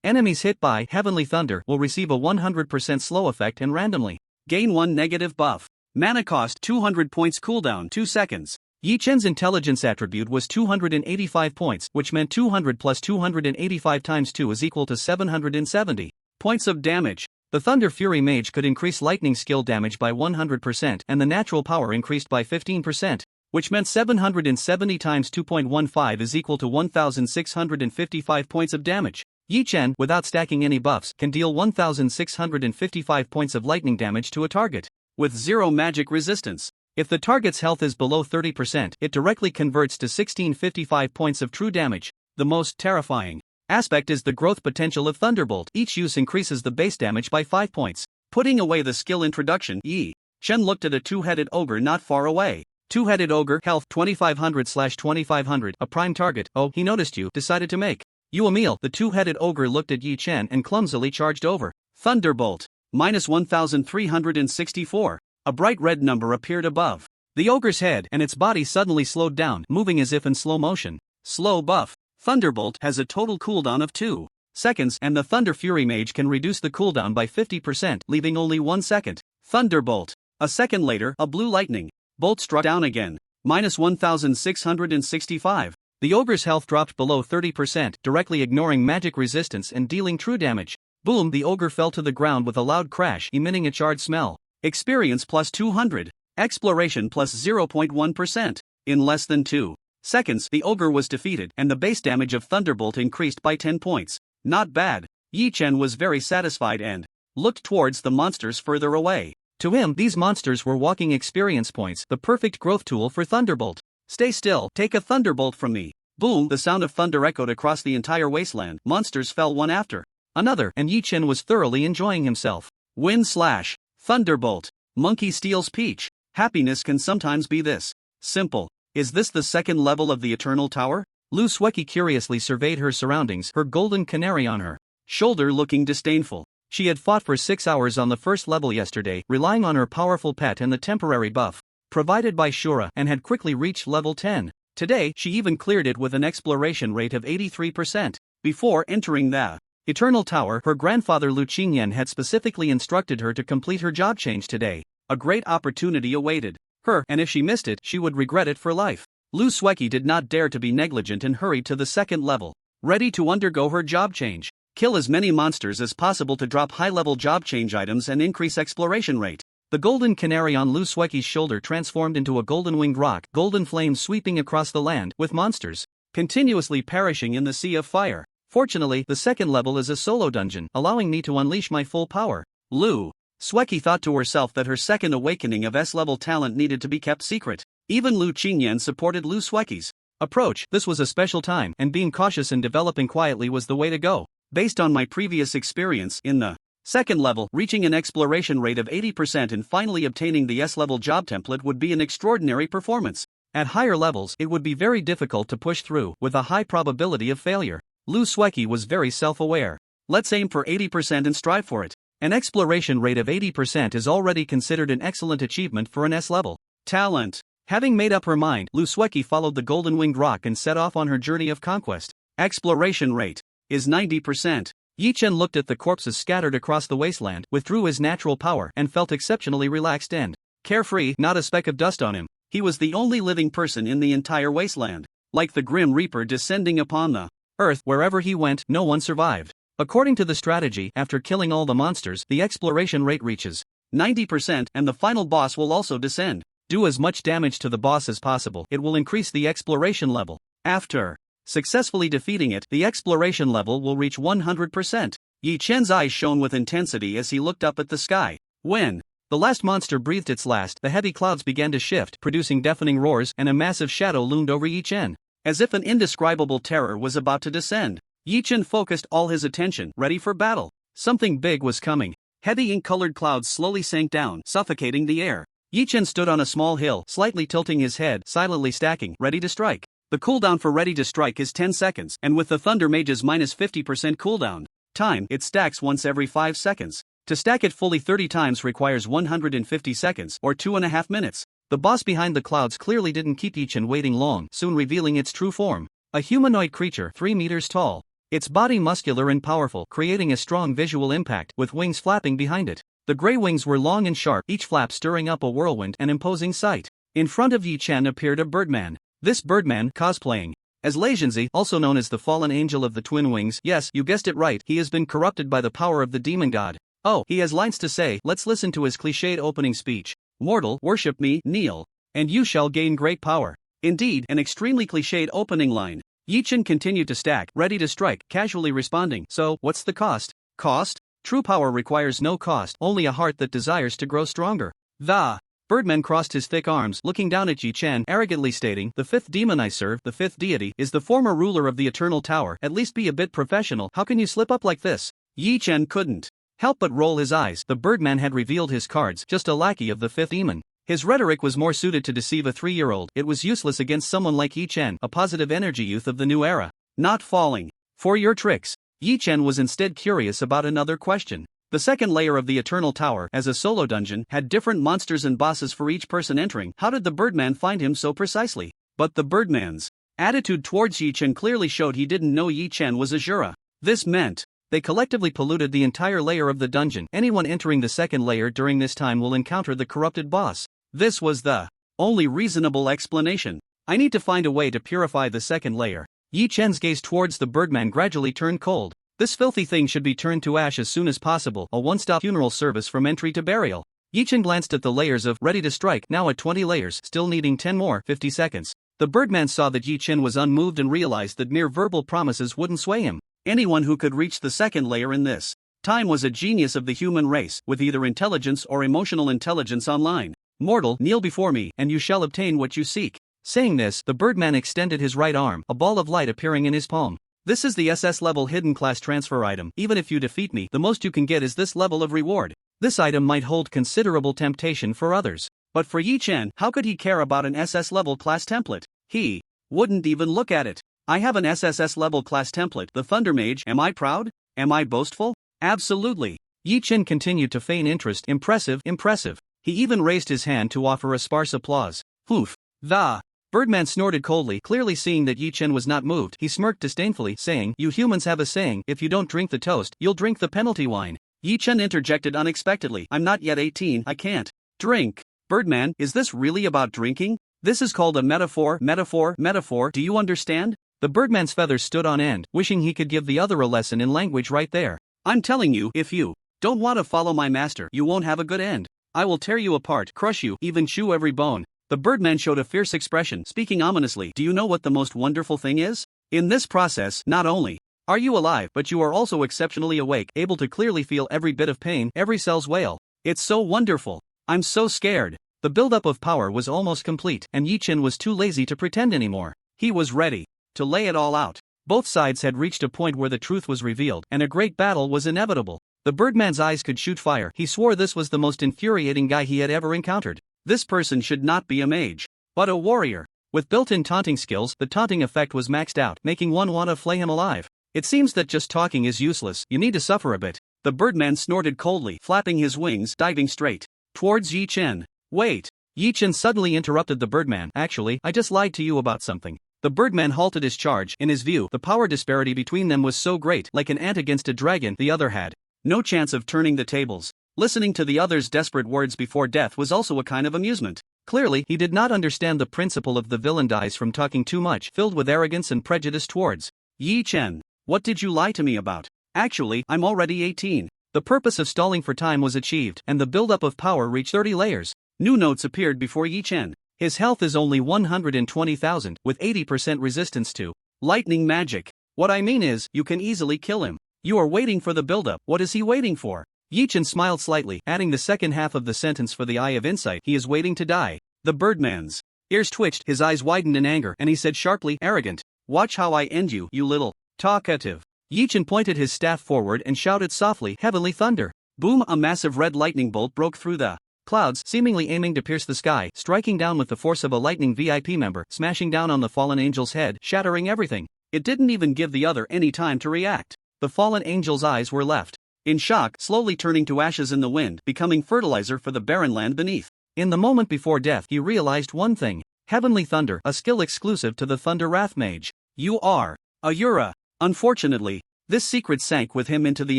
Enemies hit by Heavenly Thunder will receive a 100% slow effect and randomly gain 1 negative buff. Mana cost 200 points, cooldown 2 seconds. Yi Chen's intelligence attribute was 285 points, which meant 200 plus 285 times 2 is equal to 770 points of damage. The Thunder Fury Mage could increase lightning skill damage by 100% and the natural power increased by 15%, which meant 770 times 2.15 is equal to 1655 points of damage. Yi Chen, without stacking any buffs, can deal 1655 points of lightning damage to a target with 0 magic resistance. If the target's health is below 30%, it directly converts to 1655 points of true damage. The most terrifying aspect is the growth potential of Thunderbolt. Each use increases the base damage by 5 points. Putting away the skill introduction, Yi Chen looked at a two-headed ogre not far away. Two-headed ogre, health 2500/2500, a prime target. Oh, he noticed you, decided to make you a meal. The two-headed ogre looked at Yi Chen and clumsily charged over. Thunderbolt, minus 1364. A bright red number appeared above the ogre's head and its body suddenly slowed down, moving as if in slow motion. Slow buff. Thunderbolt has a total cooldown of 2 seconds and the Thunder Fury Mage can reduce the cooldown by 50%, leaving only 1 second. Thunderbolt. A second later, a blue lightning bolt struck down again. Minus 1665. The ogre's health dropped below 30%, directly ignoring magic resistance and dealing true damage. Boom! The ogre fell to the ground with a loud crash, emitting a charred smell. Experience plus 200. Exploration plus 0.1%. In less than 2 seconds, the ogre was defeated and the base damage of Thunderbolt increased by 10 points. Not bad. Yi Chen was very satisfied and looked towards the monsters further away. To him, these monsters were walking experience points, the perfect growth tool for Thunderbolt. Stay still, take a Thunderbolt from me. Boom! The sound of thunder echoed across the entire wasteland. Monsters fell one after another, and Yi Chen was thoroughly enjoying himself. Wind slash. Thunderbolt. Monkey steals peach. Happiness can sometimes be this simple. Is this the second level of the Eternal Tower? Lu Sueki curiously surveyed her surroundings, her golden canary on her shoulder looking disdainful. She had fought for 6 hours on the first level yesterday, relying on her powerful pet and the temporary buff provided by Shura, and had quickly reached level 10. Today, she even cleared it with an exploration rate of 83%. Before entering the Eternal Tower, her grandfather Lu Qingyan had specifically instructed her to complete her job change today. A great opportunity awaited her, and if she missed it, she would regret it for life. Lu Sueki did not dare to be negligent and hurried to the second level, ready to undergo her job change. Kill as many monsters as possible to drop high-level job change items and increase exploration rate. The golden canary on Lu Sueki's shoulder transformed into a golden-winged rock, golden flames sweeping across the land, with monsters continuously perishing in the sea of fire. Fortunately, the second level is a solo dungeon, allowing me to unleash my full power. Lu Sueki thought to herself that her second awakening of S-level talent needed to be kept secret. Even Lu Qingyan supported Lu Sueki's approach. This was a special time, and being cautious and developing quietly was the way to go. Based on my previous experience in the second level, reaching an exploration rate of 80% and finally obtaining the S-level job template would be an extraordinary performance. At higher levels, it would be very difficult to push through, with a high probability of failure. Lu Sueki was very self-aware. Let's aim for 80% and strive for it. An exploration rate of 80% is already considered an excellent achievement for an S-level talent. Having made up her mind, Lu Sueki followed the golden-winged rock and set off on her journey of conquest. Exploration rate is 90%. Yi Chen looked at the corpses scattered across the wasteland, withdrew his natural power, and felt exceptionally relaxed and carefree, not a speck of dust on him. He was the only living person in the entire wasteland. Like the Grim Reaper descending upon the earth, wherever he went, no one survived. According to the strategy, after killing all the monsters, the exploration rate reaches 90%, and the final boss will also descend. Do as much damage to the boss as possible, it will increase the exploration level. After successfully defeating it, the exploration level will reach 100%. Yi Chen's eyes shone with intensity as he looked up at the sky. When The last monster breathed its last. The heavy clouds began to shift, producing deafening roars, and a massive shadow loomed over Yi Chen. As if an indescribable terror was about to descend, Yi Chen focused all his attention, ready for battle. Something big was coming. Heavy ink-colored clouds slowly sank down, suffocating the air. Yi Chen stood on a small hill, slightly tilting his head, silently stacking, ready to strike. The cooldown for ready to strike is 10 seconds, and with the Thunder Mage's minus 50% cooldown time, it stacks once every 5 seconds. To stack it fully 30 times requires 150 seconds, or 2.5 minutes. The boss behind the clouds clearly didn't keep Yi Chen waiting long, soon revealing its true form. A humanoid creature, 3 meters tall. Its body muscular and powerful, creating a strong visual impact, with wings flapping behind it. The gray wings were long and sharp, each flap stirring up a whirlwind, an imposing sight. In front of Yi Chen appeared a birdman. This birdman, cosplaying as Leijianzi, also known as the fallen angel of the twin wings. Yes, you guessed it right, he has been corrupted by the power of the demon god. Oh, he has lines to say. Let's listen to his cliched opening speech. Mortal, worship me, kneel, and you shall gain great power. Indeed, an extremely cliched opening line. Yi Chen continued to stack, ready to strike, casually responding, so, what's the cost? Cost? True power requires no cost, only a heart that desires to grow stronger. The Birdman crossed his thick arms, looking down at Yi Chen, arrogantly stating, the fifth demon I serve, the fifth deity, is the former ruler of the Eternal Tower. At least be a bit professional. How can you slip up like this? Yi Chen couldn't help but roll his eyes. The Birdman had revealed his cards, just a lackey of the fifth demon. His rhetoric was more suited to deceive a 3-year-old. It was useless against someone like Yi Chen, a positive energy youth of the new era. Not falling for your tricks. Yi Chen was instead curious about another question. The second layer of the Eternal Tower, as a solo dungeon, had different monsters and bosses for each person entering. How did the Birdman find him so precisely? But the Birdman's attitude towards Yi Chen clearly showed he didn't know Yi Chen was Azura. This meant they collectively polluted the entire layer of the dungeon. Anyone entering the second layer during this time will encounter the corrupted boss. This was the only reasonable explanation. I need to find a way to purify the second layer. Yi Chen's gaze towards the Birdman gradually turned cold. This filthy thing should be turned to ash as soon as possible, a one-stop funeral service from entry to burial. Yi Chen glanced at the layers of ready to strike, now at 20 layers, still needing 10 more, 50 seconds. The Birdman saw that Yi Chen was unmoved and realized that mere verbal promises wouldn't sway him. Anyone who could reach the second layer in this time was a genius of the human race, with either intelligence or emotional intelligence online. Mortal, kneel before me, and you shall obtain what you seek. Saying this, the Birdman extended his right arm, a ball of light appearing in his palm. This is the SS level hidden class transfer item. Even if you defeat me, the most you can get is this level of reward. This item might hold considerable temptation for others. But for Yi Chen, how could he care about an SS level class template? He wouldn't even look at it. I have an SSS level class template, the Thunder Mage. Am I proud? Am I boastful? Absolutely. Yi Chen continued to feign interest. Impressive, impressive. He even raised his hand to offer a sparse applause. Poof. The Birdman snorted coldly, clearly seeing that Yi Chen was not moved. He smirked disdainfully, saying, you humans have a saying, if you don't drink the toast, you'll drink the penalty wine. Yi Chen interjected unexpectedly, I'm not yet 18, I can't drink. Birdman, is this really about drinking? This is called a metaphor, do you understand? The Birdman's feathers stood on end, wishing he could give the other a lesson in language right there. I'm telling you, if you don't want to follow my master, you won't have a good end. I will tear you apart, crush you, even chew every bone. The Birdman showed a fierce expression, speaking ominously. Do you know what the most wonderful thing is? In this process, not only are you alive, but you are also exceptionally awake, able to clearly feel every bit of pain, every cell's wail. It's so wonderful. I'm so scared. The buildup of power was almost complete, and Yi Chen was too lazy to pretend anymore. He was ready to lay it all out. Both sides had reached a point where the truth was revealed, and a great battle was inevitable. The Birdman's eyes could shoot fire. He swore this was the most infuriating guy he had ever encountered. This person should not be a mage, but a warrior. With built-in taunting skills, the taunting effect was maxed out, making one want to flay him alive. It seems that just talking is useless, you need to suffer a bit. The Birdman snorted coldly, flapping his wings, diving straight towards Yi Chen. Wait. Yi Chen suddenly interrupted the Birdman. Actually, I just lied to you about something. The Birdman halted his charge. In his view, the power disparity between them was so great, like an ant against a dragon, the other had no chance of turning the tables. Listening to the other's desperate words before death was also a kind of amusement. Clearly, he did not understand the principle of the villain dies from talking too much, filled with arrogance and prejudice towards Yi Chen. What did you lie to me about? Actually, I'm already 18. The purpose of stalling for time was achieved, and the buildup of power reached 30 layers. New notes appeared before Yi Chen. His health is only 120,000, with 80% resistance to lightning magic. What I mean is, you can easily kill him. You are waiting for the buildup. What is he waiting for? Yi Chen smiled slightly, adding the second half of the sentence for the Eye of Insight. He is waiting to die. The Birdman's ears twitched, his eyes widened in anger, and he said sharply, arrogant. Watch how I end you, you little talkative. Yi Chen pointed his staff forward and shouted softly, heavenly thunder. Boom! A massive red lightning bolt broke through the clouds, seemingly aiming to pierce the sky, striking down with the force of a lightning VIP member, smashing down on the fallen angel's head, shattering everything. It didn't even give the other any time to react. The fallen angel's eyes were left in shock, slowly turning to ashes in the wind, becoming fertilizer for the barren land beneath. In the moment before death, he realized one thing. Heavenly Thunder, a skill exclusive to the Thunder Wrath Mage. You are Azura. Unfortunately, this secret sank with him into the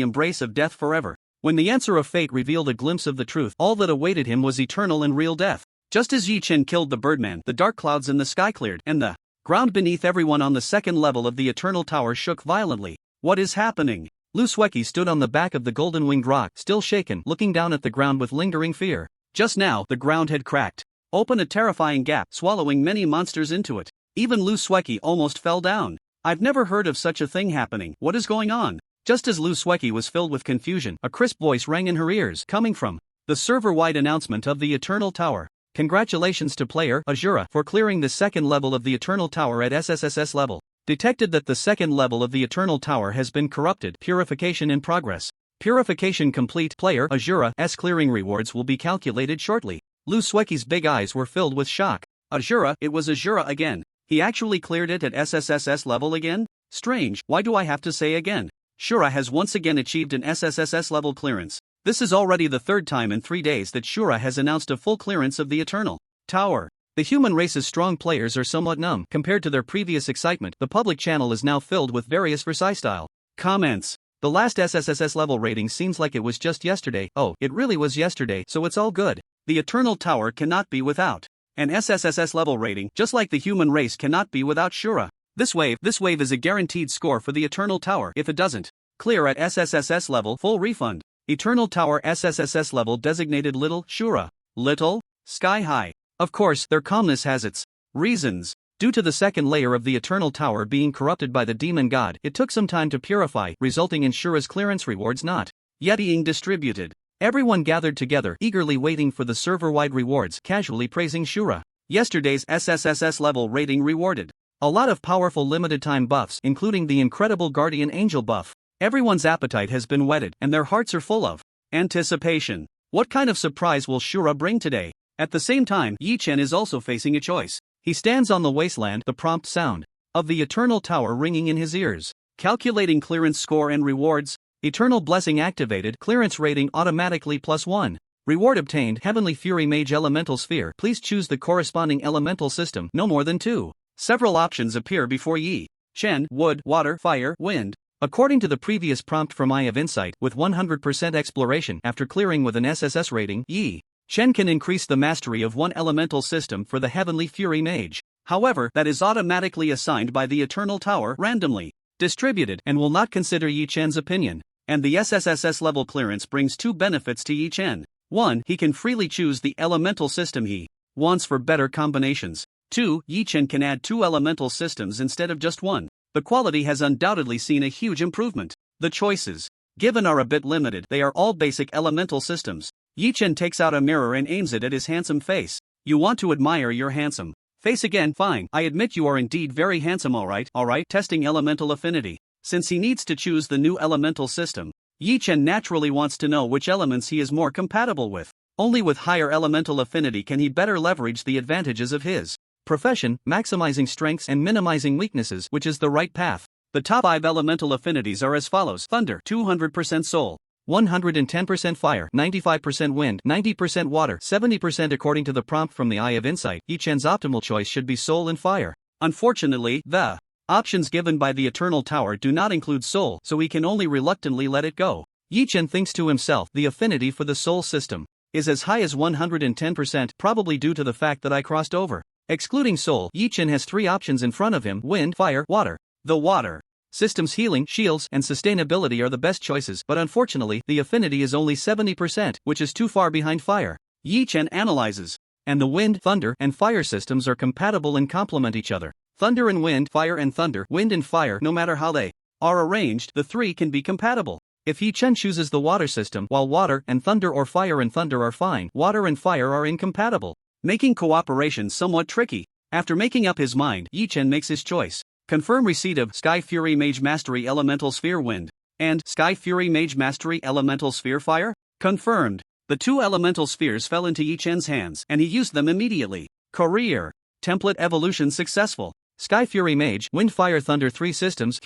embrace of death forever. When the answer of fate revealed a glimpse of the truth, all that awaited him was eternal and real death. Just as Yi Chen killed the Birdman, the dark clouds in the sky cleared, and the ground beneath everyone on the second level of the Eternal Tower shook violently. What is happening? Luski stood on the back of the golden-winged rock, still shaken, looking down at the ground with lingering fear. Just now, the ground had cracked open a terrifying gap, swallowing many monsters into it. Even Luski almost fell down. I've never heard of such a thing happening. What is going on? Just as Luski was filled with confusion, a crisp voice rang in her ears, coming from the server-wide announcement of the Eternal Tower. Congratulations to player Azura for clearing the second level of the Eternal Tower at SSS level. Detected that the second level of the Eternal Tower has been corrupted. Purification in progress. Purification complete. Player Azura's clearing rewards will be calculated shortly. Luski's big eyes were filled with shock. Azura, it was Azura again. He actually cleared it at SSS level again? Strange, why do I have to say again? Shura has once again achieved an SSS level clearance. This is already the third time in 3 days that Shura has announced a full clearance of the Eternal Tower. The human race's strong players are somewhat numb compared to their previous excitement. The public channel is now filled with various Versailles-style comments. The last SSS level rating seems like it was just yesterday. Oh, it really was yesterday, so it's all good. The Eternal Tower cannot be without an SSS level rating, just like the human race cannot be without Shura. This wave is a guaranteed score for the Eternal Tower. If it doesn't clear at SSS level, full refund. Eternal Tower SSS level designated Little Shura. Little? Sky high. Of course, their calmness has its reasons. Due to the second layer of the Eternal Tower being corrupted by the demon god, it took some time to purify, resulting in Shura's clearance rewards not yet being distributed. Everyone gathered together, eagerly waiting for the server-wide rewards, casually praising Shura. Yesterday's SSS level rating rewarded a lot of powerful limited-time buffs, including the incredible Guardian Angel buff. Everyone's appetite has been whetted, and their hearts are full of anticipation. What kind of surprise will Shura bring today? At the same time, Yi Chen is also facing a choice. He stands on the wasteland, the prompt sound of the Eternal Tower ringing in his ears. Calculating clearance score and rewards. Eternal Blessing activated, clearance rating automatically +1. Reward obtained, Heavenly Fury Mage Elemental Sphere. Please choose the corresponding elemental system, no more than 2. Several options appear before Yi Chen: wood, water, fire, wind. According to the previous prompt from Eye of Insight, with 100% exploration after clearing with an SSS rating, Yi Chen can increase the mastery of one elemental system for the Heavenly Fury Mage. However, that is automatically assigned by the Eternal Tower, randomly distributed, and will not consider Yi Chen's opinion. And the SSS level clearance brings 2 benefits to Yi Chen. 1. He can freely choose the elemental system he wants for better combinations. 2. Yi Chen can add 2 elemental systems instead of just 1. The quality has undoubtedly seen a huge improvement. The choices given are a bit limited. They are all basic elemental systems. Yi Chen takes out a mirror and aims it at his handsome face. You want to admire your handsome face again? Fine. I admit you are indeed very handsome, alright. Testing elemental affinity. Since he needs to choose the new elemental system, Yi Chen naturally wants to know which elements he is more compatible with. Only with higher elemental affinity can he better leverage the advantages of his profession, maximizing strengths and minimizing weaknesses, which is the right path. The top 5 elemental affinities are as follows: Thunder, 200% Soul, 110% Fire, 95% Wind, 90% Water, 70%. According to the prompt from the Eye of Insight, Yi Chen's optimal choice should be Soul and Fire. Unfortunately, the options given by the Eternal Tower do not include Soul, so he can only reluctantly let it go. Yi Chen thinks to himself, the affinity for the Soul system is as high as 110%, probably due to the fact that I crossed over. Excluding Soul, Yi Chen has 3 options in front of him: Wind, Fire, Water. The Water system's healing, shields, and sustainability are the best choices, but unfortunately, the affinity is only 70%, which is too far behind Fire. Yi Chen analyzes, and the Wind, Thunder, and Fire systems are compatible and complement each other. Thunder and Wind, Fire and Thunder, Wind and Fire, no matter how they are arranged, the 3 can be compatible. If Yi-Chen chooses the water system while water and thunder or fire and thunder are fine, water and fire are incompatible, making cooperation somewhat tricky. After making up his mind, Yi-Chen makes his choice. Confirm receipt of Sky Fury Mage Mastery Elemental Sphere Wind and Sky Fury Mage Mastery Elemental Sphere Fire? Confirmed. The two elemental spheres fell into Yi-Chen's hands and he used them immediately. Career. Template evolution successful. Sky Fury Mage, Wind Fire Thunder 3 systems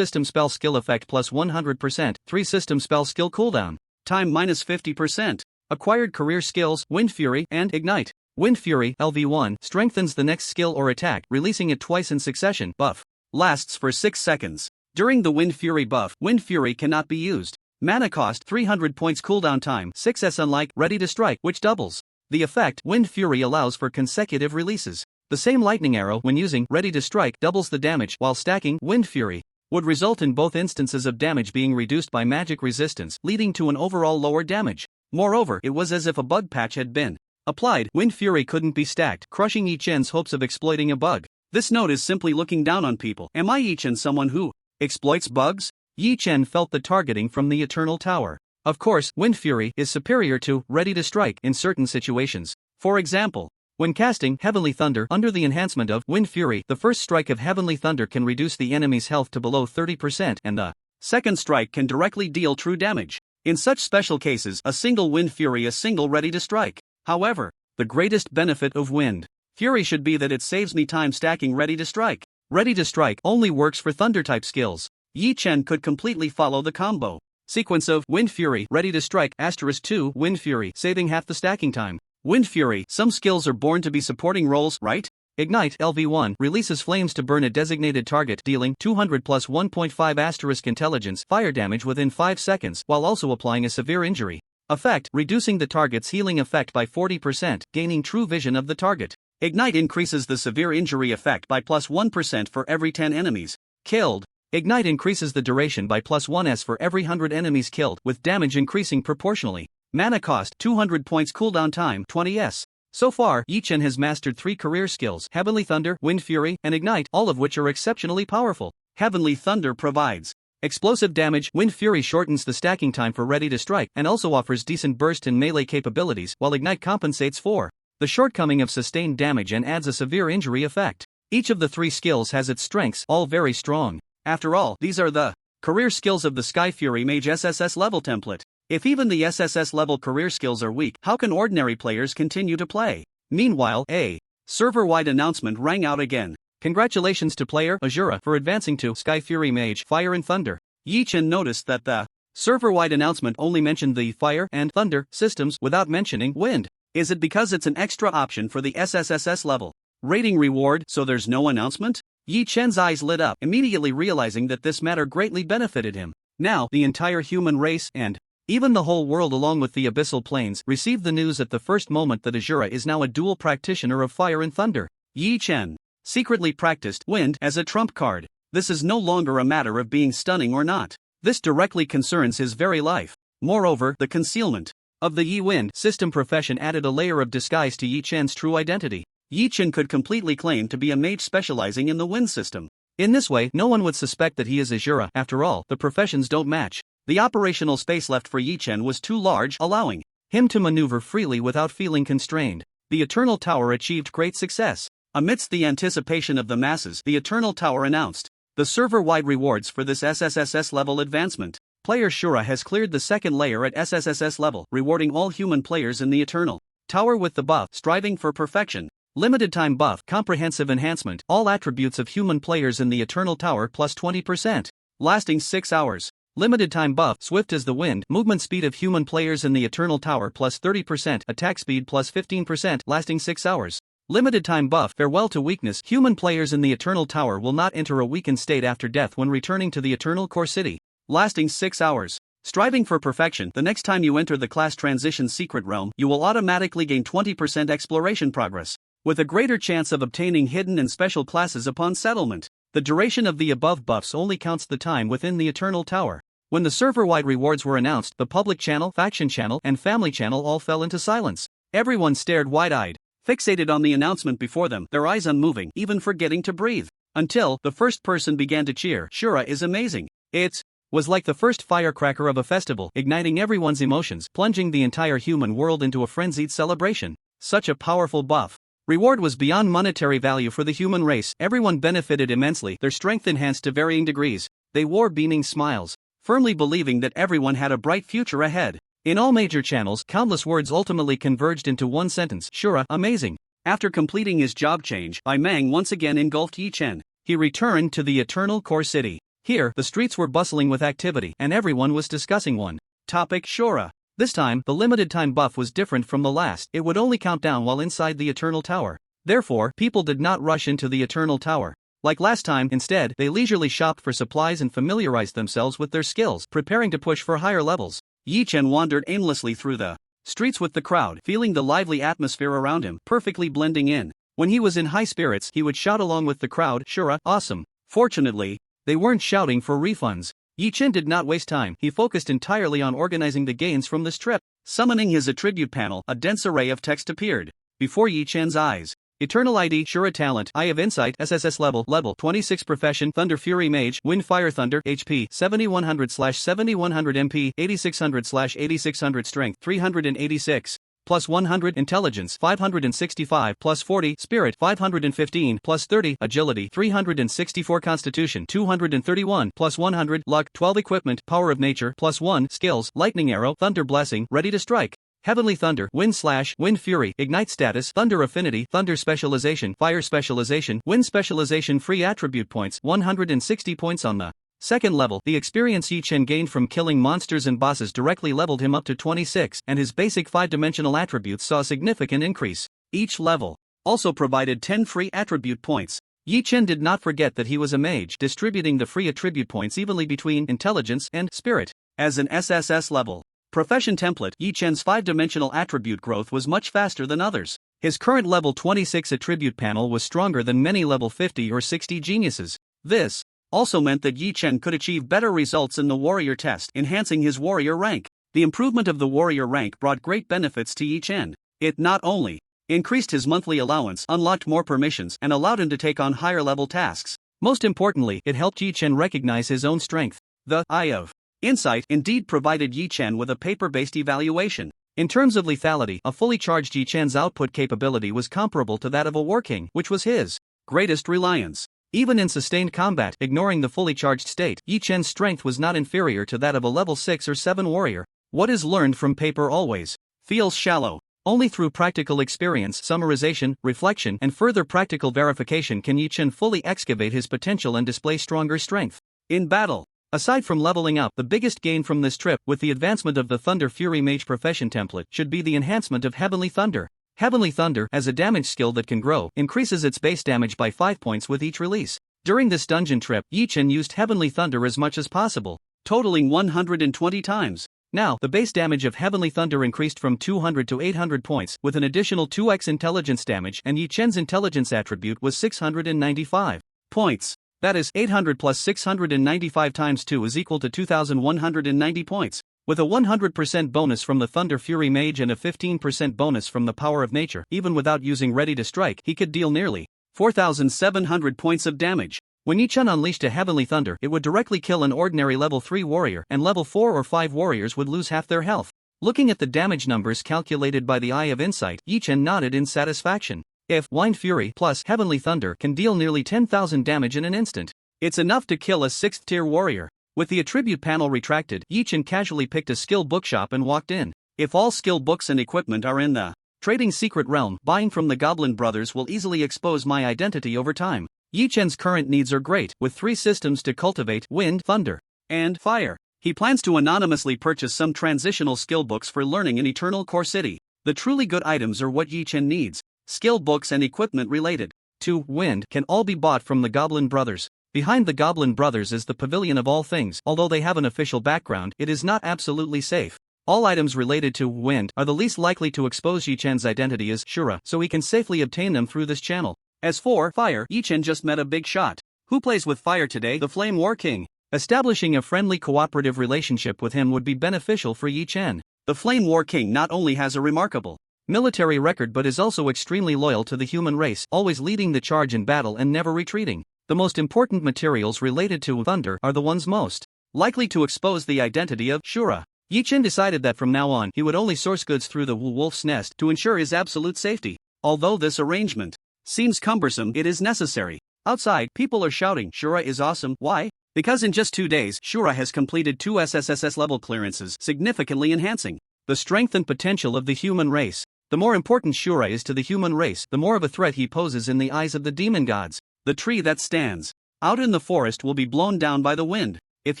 spell skill effect plus 100%, 3 system spell skill cooldown. Time minus 50%. Acquired career skills, Wind Fury and Ignite. Wind Fury, LV1, strengthens the next skill or attack, releasing it twice in succession. Buff. Lasts for 6 seconds. During the Wind Fury buff, Wind Fury cannot be used. Mana cost 300 points cooldown time 6s unlike Ready to Strike, which doubles. The effect Wind Fury allows for consecutive releases. The same lightning arrow when using Ready to Strike doubles the damage while stacking Wind Fury would result in both instances of damage being reduced by magic resistance, leading to an overall lower damage. Moreover, it was as if a bug patch had been applied. Wind Fury couldn't be stacked, crushing Yi-Chen's hopes of exploiting a bug. This note is simply looking down on people. Am I Yi-Chen someone who exploits bugs? Yi-Chen felt the targeting from the Eternal Tower. Of course, Wind Fury is superior to Ready to Strike in certain situations. For example, when casting Heavenly Thunder under the enhancement of Wind Fury, the first strike of Heavenly Thunder can reduce the enemy's health to below 30% and the second strike can directly deal true damage. In such special cases, a single Wind Fury is single Ready to Strike. However, the greatest benefit of Wind Fury should be that it saves me time stacking Ready to Strike. Ready to Strike only works for Thunder-type skills. Yi-Chen could completely follow the combo sequence of Wind Fury, Ready to Strike, *2, Wind Fury, saving half the stacking time. Wind Fury, some skills are born to be supporting roles, right? Ignite, LV1, releases flames to burn a designated target, dealing 200 plus 1.5 * intelligence fire damage within 5 seconds, while also applying a severe injury effect, reducing the target's healing effect by 40%, gaining true vision of the target. Ignite increases the severe injury effect by plus 1% for every 10 enemies killed. Ignite increases the duration by plus 1s for every 100 enemies killed, with damage increasing proportionally. Mana cost 200 points cooldown time 20s. So far, Yi-Chen has mastered 3 career skills, Heavenly Thunder, Wind Fury, and Ignite, all of which are exceptionally powerful. Heavenly Thunder provides explosive damage, Wind Fury shortens the stacking time for Ready to Strike, and also offers decent burst and melee capabilities, while Ignite compensates for the shortcoming of sustained damage and adds a severe injury effect. Each of the 3 skills has its strengths, all very strong. After all, these are the career skills of the Sky Fury Mage SSS level template. If even the SSS level career skills are weak, how can ordinary players continue to play? Meanwhile, a server-wide announcement rang out again. Congratulations to player Azura for advancing to Sky Fury Mage, Fire and Thunder. Yi-Chen noticed that the server-wide announcement only mentioned the Fire and Thunder systems without mentioning Wind. Is it because it's an extra option for the SSS level rating reward, so there's no announcement? Yi-Chen's eyes lit up, immediately realizing that this matter greatly benefited him. Now, the entire human race and even the whole world along with the abyssal planes received the news at the first moment that Azura is now a dual practitioner of Fire and Thunder. Yi-Chen secretly practiced Wind as a trump card. This is no longer a matter of being stunning or not. This directly concerns his very life. Moreover, the concealment of the Yi-Wind system profession added a layer of disguise to Yi-Chen's true identity. Yi-Chen could completely claim to be a mage specializing in the Wind system. In this way, no one would suspect that he is Azura. After all, the professions don't match. The operational space left for Yi-Chen was too large, allowing him to maneuver freely without feeling constrained. The Eternal Tower achieved great success. Amidst the anticipation of the masses, the Eternal Tower announced the server-wide rewards for this SSS level advancement. Player Shura has cleared the second layer at SSS level, rewarding all human players in the Eternal Tower with the buff, Striving for Perfection. Limited time buff, Comprehensive Enhancement, all attributes of human players in the Eternal Tower plus 20%. Lasting 6 hours. Limited time buff, Swift as the Wind, movement speed of human players in the Eternal Tower plus 30%, attack speed plus 15%, lasting 6 hours. Limited time buff, Farewell to Weakness, human players in the Eternal Tower will not enter a weakened state after death when returning to the Eternal Core City. Lasting 6 hours. Striving for Perfection, the next time you enter the class transition secret realm, you will automatically gain 20% exploration progress, with a greater chance of obtaining hidden and special classes upon settlement. The duration of the above buffs only counts the time within the Eternal Tower. When the server-wide rewards were announced, the public channel, faction channel, and family channel all fell into silence. Everyone stared wide-eyed, fixated on the announcement before them, their eyes unmoving, even forgetting to breathe. Until the first person began to cheer. Shura is amazing. It's was like the first firecracker of a festival, igniting everyone's emotions, plunging the entire human world into a frenzied celebration. Such a powerful buff. Reward was beyond monetary value for the human race. Everyone benefited immensely, their strength enhanced to varying degrees. They wore beaming smiles, firmly believing that everyone had a bright future ahead. In all major channels, countless words ultimately converged into one sentence: Shura, amazing. After completing his job change, Mang once again engulfed Yi Chen. He returned to the Eternal Core City. Here, the streets were bustling with activity, and everyone was discussing one topic: Shura. This time, the limited time buff was different from the last. It would only count down while inside the Eternal Tower. Therefore, people did not rush into the Eternal Tower. Like last time, instead, they leisurely shopped for supplies and familiarized themselves with their skills, preparing to push for higher levels. Yi Chen wandered aimlessly through the streets with the crowd, feeling the lively atmosphere around him, perfectly blending in. When he was in high spirits, he would shout along with the crowd, Shura, awesome. Fortunately, they weren't shouting for refunds. Yi Chen did not waste time. He focused entirely on organizing the gains from this trip. Summoning his attribute panel, a dense array of text appeared before Yi Chen's eyes. Eternal ID, Shura Talent, Eye of Insight, SSS Level 26 Profession, Thunder Fury Mage, Wind Fire Thunder, HP, 7100/7100 MP, 8600/8600 Strength, 386, plus 100 Intelligence, 565, plus 40 Spirit, 515, plus 30 Agility, 364 Constitution, 231, plus 100 Luck, 12 Equipment, Power of Nature, plus 1 Skills, Lightning Arrow, Thunder Blessing, Ready to Strike. Heavenly Thunder, Wind Slash, Wind Fury, Ignite Status, Thunder Affinity, Thunder Specialization, Fire Specialization, Wind Specialization. Free attribute points, 160 points on the second level. The experience Yi Chen gained from killing monsters and bosses directly leveled him up to 26, and his basic 5-dimensional attributes saw a significant increase. Each level also provided 10 free attribute points. Yi Chen did not forget that he was a mage, distributing the free attribute points evenly between intelligence and spirit. As an SSS level profession template, Yi Chen's 5-dimensional attribute growth was much faster than others. His current level 26 attribute panel was stronger than many level 50 or 60 geniuses. This also meant that Yi Chen could achieve better results in the warrior test, enhancing his warrior rank. The improvement of the warrior rank brought great benefits to Yi Chen. It not only increased his monthly allowance, unlocked more permissions, and allowed him to take on higher level tasks. Most importantly, it helped Yi Chen recognize his own strength. The Eye of Insight indeed provided Yi Chen with a paper-based evaluation. In terms of lethality, a fully charged Yi Chen's output capability was comparable to that of a war king, which was his greatest reliance. Even in sustained combat, ignoring the fully charged state, Yi Chen's strength was not inferior to that of a level 6 or 7 warrior. What is learned from paper always feels shallow. Only through practical experience, summarization, reflection, and further practical verification can Yi Chen fully excavate his potential and display stronger strength in battle. Aside from leveling up, the biggest gain from this trip, with the advancement of the Thunder Fury Mage profession template, should be the enhancement of Heavenly Thunder. Heavenly Thunder, as a damage skill that can grow, increases its base damage by 5 points with each release. During this dungeon trip, Yi Chen used Heavenly Thunder as much as possible, totaling 120 times. Now, the base damage of Heavenly Thunder increased from 200 to 800 points, with an additional 2x intelligence damage, and Yi Chen's intelligence attribute was 695 points. That is, 800 plus 695 times 2 is equal to 2,190 points. With a 100% bonus from the Thunder Fury Mage and a 15% bonus from the Power of Nature, even without using Ready to Strike, he could deal nearly 4,700 points of damage. When Yi Chen unleashed a Heavenly Thunder, it would directly kill an ordinary level 3 warrior, and level 4 or 5 warriors would lose half their health. Looking at the damage numbers calculated by the Eye of Insight, Yi Chen nodded in satisfaction. If Wind Fury plus Heavenly Thunder can deal nearly 10,000 damage in an instant, it's enough to kill a 6th tier warrior. With the attribute panel retracted, Yi Chen casually picked a skill bookshop and walked in. If all skill books and equipment are in the trading secret realm, buying from the Goblin Brothers will easily expose my identity over time. Yi Chen's current needs are great, with 3 systems to cultivate: wind, thunder, and fire. He plans to anonymously purchase some transitional skill books for learning in Eternal Core City. The truly good items are what Yi Chen needs. Skill books and equipment related to wind can all be bought from the Goblin Brothers. Behind the Goblin Brothers is the Pavilion of All Things. Although they have an official background, it is not absolutely safe. All items related to wind are the least likely to expose Yi Chen's identity as Shura, so he can safely obtain them through this channel. As for fire, Yi Chen just met a big shot. Who plays with fire today? The Flame War King. Establishing a friendly cooperative relationship with him would be beneficial for Yi Chen. The Flame War King not only has a remarkable military record but is also extremely loyal to the human race, always leading the charge in battle and never retreating. The most important materials related to thunder are the ones most likely to expose the identity of Shura. Yi-Chen decided that from now on he would only source goods through the wolf's nest to ensure his absolute safety. Although this arrangement seems cumbersome, it is necessary. Outside, people are shouting, Shura is awesome. Why? Because in just 2 days, Shura has completed 2 SSS level clearances, significantly enhancing the strength and potential of the human race. The more important Shura is to the human race, the more of a threat he poses in the eyes of the demon gods. The tree that stands out in the forest will be blown down by the wind. If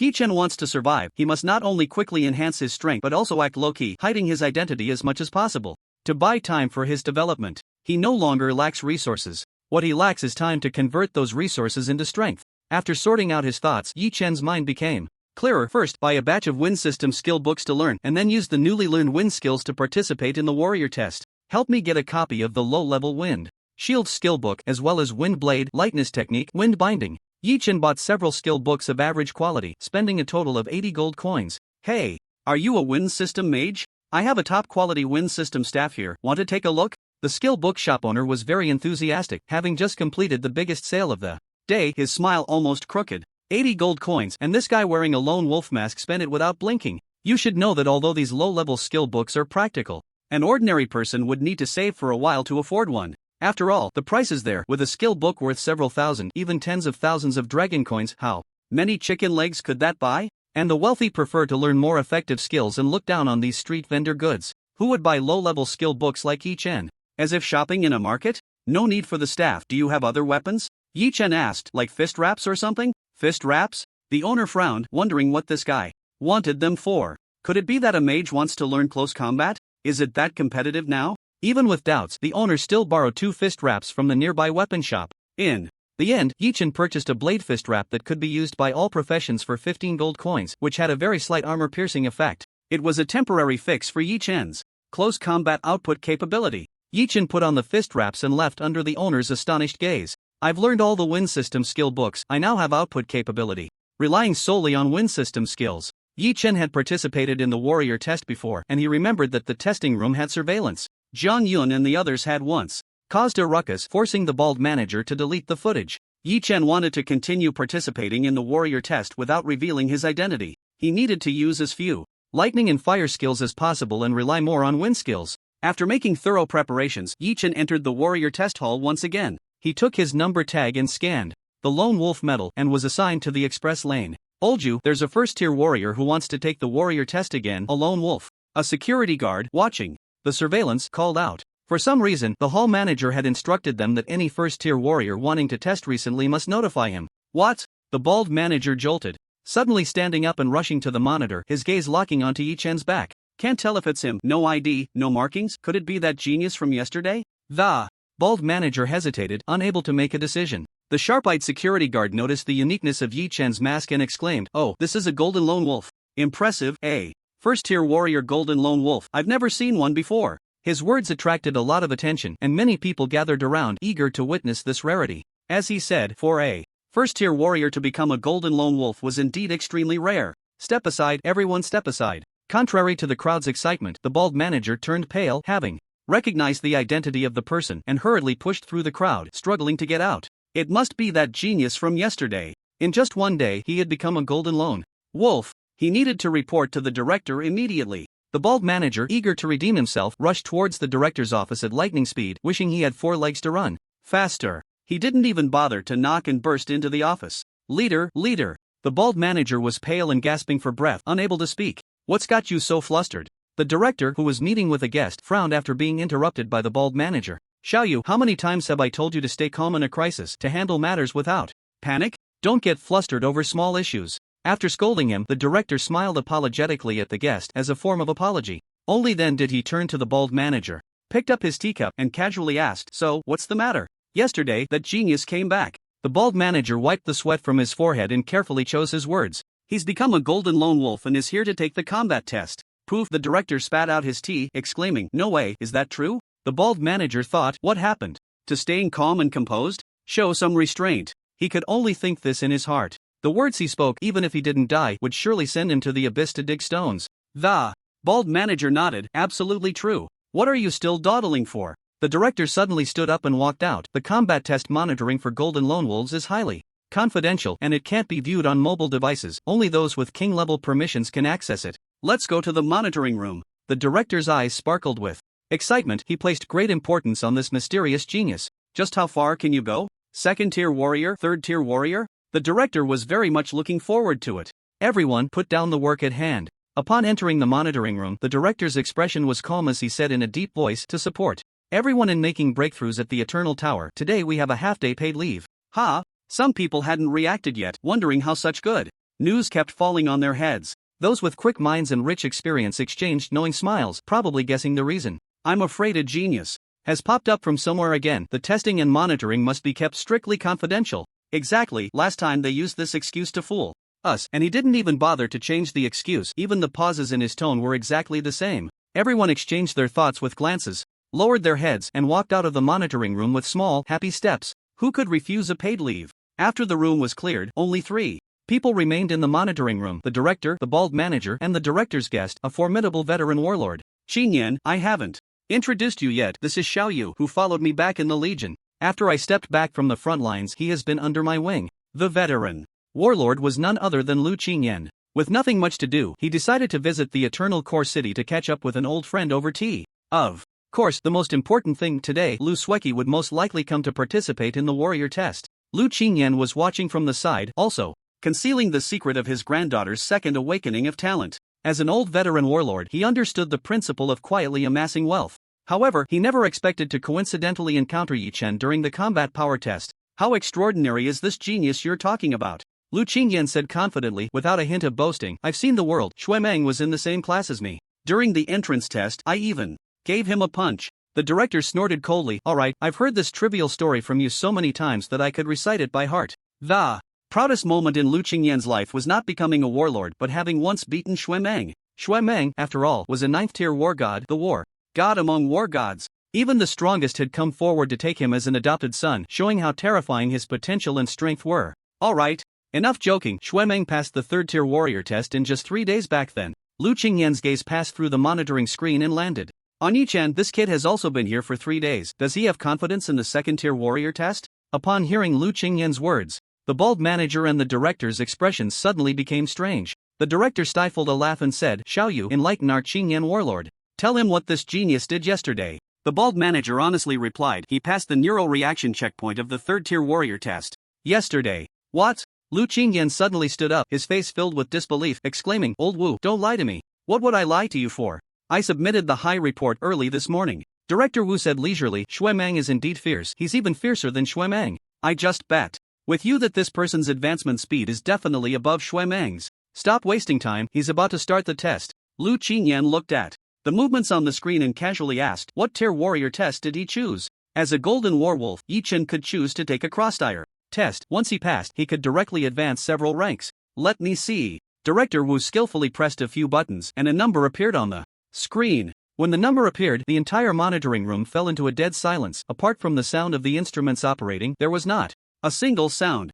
Yi-Chen wants to survive, he must not only quickly enhance his strength but also act low-key, hiding his identity as much as possible. To buy time for his development, he no longer lacks resources. What he lacks is time to convert those resources into strength. After sorting out his thoughts, Yi-Chen's mind became clearer. First, buy a batch of wind system skill books to learn, and then use the newly learned wind skills to participate in the warrior test. Help me get a copy of the low-level wind shield skill book as well as wind blade, lightness technique, wind binding. Yi-Chen bought several skill books of average quality, spending a total of 80 gold coins. Hey, are you a wind system mage? I have a top-quality wind system staff here, want to take a look? The skill book shop owner was very enthusiastic, having just completed the biggest sale of the day, his smile almost crooked. 80 gold coins, and this guy wearing a lone wolf mask spent it without blinking. You should know that although these low-level skill books are practical, an ordinary person would need to save for a while to afford one. After all, the price is there, with a skill book worth several thousand, even tens of thousands of dragon coins. How many chicken legs could that buy? And the wealthy prefer to learn more effective skills and look down on these street vendor goods. Who would buy low-level skill books like Yi-Chen? As if shopping in a market? No need for the staff. Do you have other weapons? Yi-Chen asked, like fist wraps or something? Fist wraps? The owner frowned, wondering what this guy wanted them for. Could it be that a mage wants to learn close combat? Is it that competitive now? Even with doubts, the owner still borrowed 2 fist wraps from the nearby weapon shop. In the end, Yi-Chen purchased a blade fist wrap that could be used by all professions for 15 gold coins, which had a very slight armor-piercing effect. It was a temporary fix for Yi-Chen's close combat output capability. Yi-Chen put on the fist wraps and left under the owner's astonished gaze. I've learned all the wind system skill books, I now have output capability. Relying solely on wind system skills. Yi-Chen had participated in the warrior test before, and he remembered that the testing room had surveillance. Zhang Yun and the others had once caused a ruckus, forcing the bald manager to delete the footage. Yi-Chen wanted to continue participating in the warrior test without revealing his identity. He needed to use as few lightning and fire skills as possible and rely more on wind skills. After making thorough preparations, Yi-Chen entered the warrior test hall once again. He took his number tag and scanned the lone wolf medal and was assigned to the express lane. Olju, there's a first-tier warrior who wants to take the warrior test again, a lone wolf. A security guard, watching the surveillance, called out. For some reason, the hall manager had instructed them that any first-tier warrior wanting to test recently must notify him. What? The bald manager jolted, suddenly standing up and rushing to the monitor, his gaze locking onto Yi-Chen's back. Can't tell if it's him. No ID, no markings. Could it be that genius from yesterday? The bald manager hesitated, unable to make a decision. The sharp-eyed security guard noticed the uniqueness of Yi-Chen's mask and exclaimed, "Oh, this is a golden lone wolf. Impressive, eh? First-tier warrior golden lone wolf. I've never seen one before." His words attracted a lot of attention, and many people gathered around, eager to witness this rarity. As he said, for a first-tier warrior to become a golden lone wolf was indeed extremely rare. Step aside, everyone, step aside. Contrary to the crowd's excitement, the bald manager turned pale, having recognized the identity of the person, and hurriedly pushed through the crowd, struggling to get out. It must be that genius from yesterday. In just one day, he had become a golden lone wolf. He needed to report to the director immediately. The bald manager, eager to redeem himself, rushed towards the director's office at lightning speed, wishing he had 4 legs to run faster. He didn't even bother to knock and burst into the office. Leader. The bald manager was pale and gasping for breath, unable to speak. What's got you so flustered? The director, who was meeting with a guest, frowned after being interrupted by the bald manager. Xiaoyu, how many times have I told you to stay calm in a crisis, to handle matters without panic? Don't get flustered over small issues. After scolding him, the director smiled apologetically at the guest as a form of apology. Only then did he turn to the bald manager, picked up his teacup, and casually asked, "So, what's the matter? Yesterday, that genius came back." The bald manager wiped the sweat from his forehead and carefully chose his words. "He's become a golden lone wolf and is here to take the combat test." Poof, the director spat out his tea, exclaiming, "No way, is that true?" The bald manager thought, what happened to staying calm and composed? Show some restraint. He could only think this in his heart. The words he spoke, even if he didn't die, would surely send him to the abyss to dig stones. The bald manager nodded, "Absolutely true. What are you still dawdling for?" The director suddenly stood up and walked out. The combat test monitoring for golden lone wolves is highly confidential, and it can't be viewed on mobile devices. Only those with king-level permissions can access it. Let's go to the monitoring room. The director's eyes sparkled with excitement. He placed great importance on this mysterious genius. Just how far can you go? Second-tier warrior, third-tier warrior? The director was very much looking forward to it. Everyone put down the work at hand. Upon entering the monitoring room, the director's expression was calm as he said in a deep voice to support everyone in making breakthroughs at the Eternal Tower. Today we have a half-day paid leave. Ha! Some people hadn't reacted yet, wondering how such good news kept falling on their heads. Those with quick minds and rich experience exchanged knowing smiles, probably guessing the reason. I'm afraid a genius has popped up from somewhere again. The testing and monitoring must be kept strictly confidential. Exactly, last time they used this excuse to fool us, and he didn't even bother to change the excuse. Even the pauses in his tone were exactly the same. Everyone exchanged their thoughts with glances, lowered their heads, and walked out of the monitoring room with small, happy steps. Who could refuse a paid leave? After the room was cleared, only 3 people remained in the monitoring room: the director, the bald manager, and the director's guest, a formidable veteran warlord. Qinyan, I haven't introduced you yet. This is Xiaoyu, who followed me back in the Legion. After I stepped back from the front lines, he has been under my wing. The veteran warlord was none other than Lu Qinyan. With nothing much to do, he decided to visit the Eternal Core City to catch up with an old friend over tea. Of course, the most important thing today, Lu Sueki would most likely come to participate in the warrior test. Lu Qinyan was watching from the side, also concealing the secret of his granddaughter's second awakening of talent. As an old veteran warlord, he understood the principle of quietly amassing wealth. However, he never expected to coincidentally encounter Yi Chen during the combat power test. How extraordinary is this genius you're talking about? Lu Qinyan said confidently, without a hint of boasting. I've seen the world. Shui Meng was in the same class as me. During the entrance test, I even gave him a punch. The director snorted coldly. Alright, I've heard this trivial story from you so many times that I could recite it by heart. The proudest moment in Lu Qingyan's life was not becoming a warlord but having once beaten Shui Meng. Shui Meng, after all, was a 9th-tier war god, the war god among war gods. Even the strongest had come forward to take him as an adopted son, showing how terrifying his potential and strength were. Alright, enough joking. Shui Meng passed the 3rd-tier warrior test in just 3 days back then. Lu Qingyan's gaze passed through the monitoring screen and landed on Yi Chen. This kid has also been here for 3 days. Does he have confidence in the 2nd-tier warrior test? Upon hearing Lu Qingyan's words, the bald manager and the director's expressions suddenly became strange. The director stifled a laugh and said, Xiaoyu, enlighten our Qingyan warlord. Tell him what this genius did yesterday. The bald manager honestly replied. He passed the neural reaction checkpoint of the 3rd-tier warrior test. Yesterday. What? Lu Qingyan suddenly stood up, his face filled with disbelief, exclaiming, Old Wu, don't lie to me. What would I lie to you for? I submitted the high report early this morning. Director Wu said leisurely, Shui Meng is indeed fierce. He's even fiercer than Shui Meng. I just bet with you that this person's advancement speed is definitely above Shui Meng's. Stop wasting time, he's about to start the test. Lu Qinyan looked at the movements on the screen and casually asked, what tier warrior test did he choose? As a golden warwolf, Yi Chen could choose to take a cross-tier test. Once he passed, he could directly advance several ranks. Let me see. Director Wu skillfully pressed a few buttons and a number appeared on the screen. When the number appeared, the entire monitoring room fell into a dead silence. Apart from the sound of the instruments operating, there was not a single sound.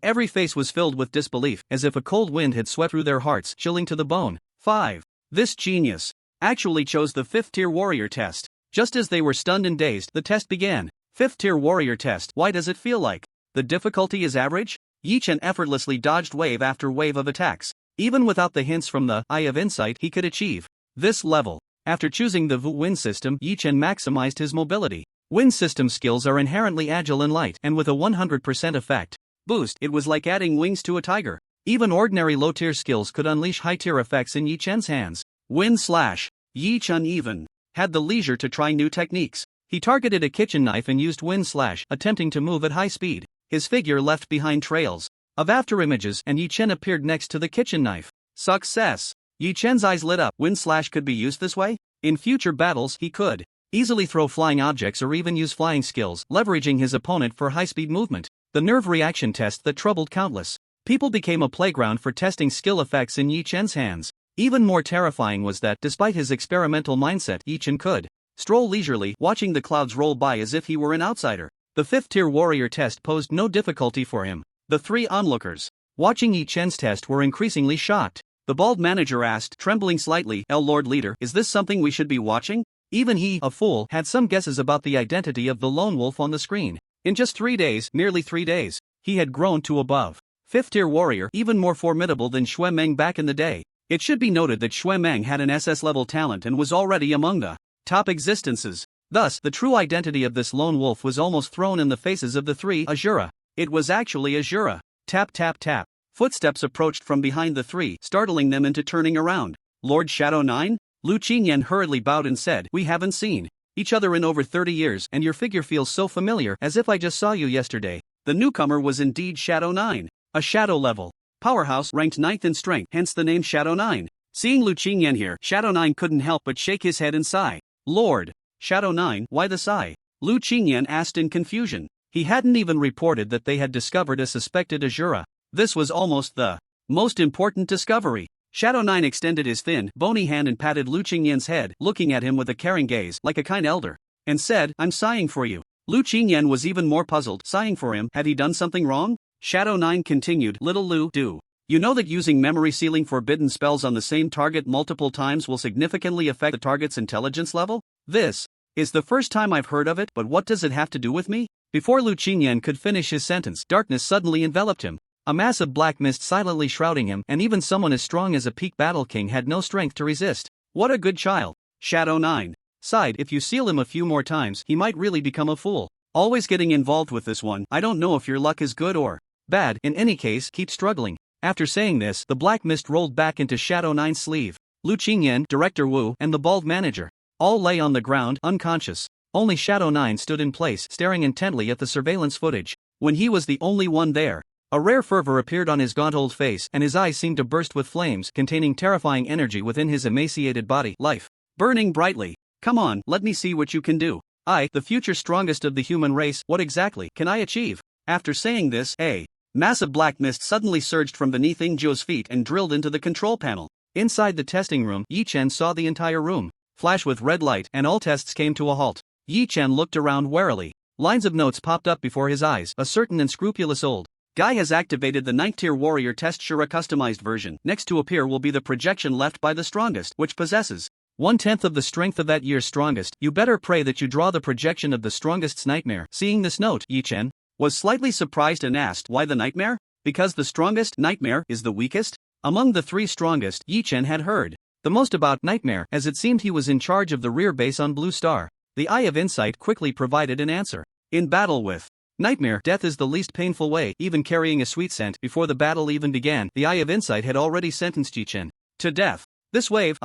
Every face was filled with disbelief, as if a cold wind had swept through their hearts, chilling to the bone. 5. This genius actually chose the 5th-tier warrior test. Just as they were stunned and dazed, the test began. 5th-tier warrior test. Why does it feel like the difficulty is average? Yi Chen effortlessly dodged wave after wave of attacks. Even without the hints from the Eye of Insight, he could achieve this level. After choosing the Wu Wind system, Yi Chen maximized his mobility. Wind system skills are inherently agile and light, and with a 100% effect boost, it was like adding wings to a tiger. Even ordinary low-tier skills could unleash high-tier effects in Yi Chen's hands. Wind slash. Yi Chen even had the leisure to try new techniques. He targeted a kitchen knife and used wind slash, attempting to move at high speed. His figure left behind trails of afterimages, and Yi Chen appeared next to the kitchen knife. Success! Yi Chen's eyes lit up. Wind slash could be used this way? In future battles, he could easily throw flying objects or even use flying skills, leveraging his opponent for high-speed movement. The nerve reaction test that troubled countless people became a playground for testing skill effects in Yi Chen's hands. Even more terrifying was that, despite his experimental mindset, Yi Chen could stroll leisurely, watching the clouds roll by as if he were an outsider. The 5th-tier warrior test posed no difficulty for him. The 3 onlookers watching Yi Chen's test were increasingly shocked. The bald manager asked, trembling slightly, Lord Leader, is this something we should be watching? Even he, a fool, had some guesses about the identity of the lone wolf on the screen. In just 3 days, nearly 3 days, he had grown to above 5th tier warrior, even more formidable than Xue Meng back in the day. It should be noted that Xue Meng had an SS level talent and was already among the top existences. Thus, the true identity of this lone wolf was almost thrown in the faces of the three. Azura. It was actually Azura. Tap tap tap. Footsteps approached from behind the three, startling them into turning around. Lord Shadow 9? Lu Qingyan hurriedly bowed and said, "We haven't seen each other in over 30 years, and your figure feels so familiar, as if I just saw you yesterday." The newcomer was indeed Shadow 9, a shadow level powerhouse ranked 9th in strength, hence the name Shadow 9. Seeing Lu Qingyan here, Shadow 9 couldn't help but shake his head and sigh. "Lord Shadow 9, why the sigh?" Lu Qingyan asked in confusion. He hadn't even reported that they had discovered a suspected Azura. This was almost the most important discovery. Shadow 9 extended his thin, bony hand and patted Lu Qingyan's head, looking at him with a caring gaze, like a kind elder, and said, "I'm sighing for you." Lu Qingyan was even more puzzled. Sighing for him? Had he done something wrong? Shadow 9 continued, "Little Lu, do you know that using memory sealing forbidden spells on the same target multiple times will significantly affect the target's intelligence level? This is the first time I've heard of it, but what does it have to do with me?" Before Lu Qingyan could finish his sentence, darkness suddenly enveloped him. A massive black mist silently shrouding him, and even someone as strong as a peak battle king had no strength to resist. What a good child. Shadow 9 sighed. If you seal him a few more times, he might really become a fool. Always getting involved with this one. I don't know if your luck is good or bad. In any case, keep struggling. After saying this, the black mist rolled back into Shadow 9's sleeve. Lu Qingyan, Director Wu, and the bald manager all lay on the ground, unconscious. Only Shadow 9 stood in place, staring intently at the surveillance footage. When he was the only one there, a rare fervor appeared on his gaunt old face, and his eyes seemed to burst with flames containing terrifying energy within his emaciated body. Life burning brightly. "Come on, let me see what you can do. I, the future strongest of the human race, what exactly can I achieve?" After saying this, a massive black mist suddenly surged from beneath Ing Zhuo's feet and drilled into the control panel. Inside the testing room, Yi Chen saw the entire room flash with red light, and all tests came to a halt. Yi Chen looked around warily. Lines of notes popped up before his eyes. A certain unscrupulous old guy has activated the 9th tier warrior test Shura customized version. Next to appear will be the projection left by the strongest, which possesses 1/10 of the strength of that year's strongest. You better pray that you draw the projection of the strongest's nightmare. Seeing this note, Yi Chen was slightly surprised and asked, "Why the nightmare?" "Because the strongest nightmare is the weakest?" Among the three strongest, Yi Chen had heard the most about Nightmare, as it seemed he was in charge of the rear base on Blue Star. The Eye of Insight quickly provided an answer. In battle with Nightmare, death is the least painful way, even carrying a sweet scent. Before the battle even began, the Eye of Insight had already sentenced Yi Chen to death. This wave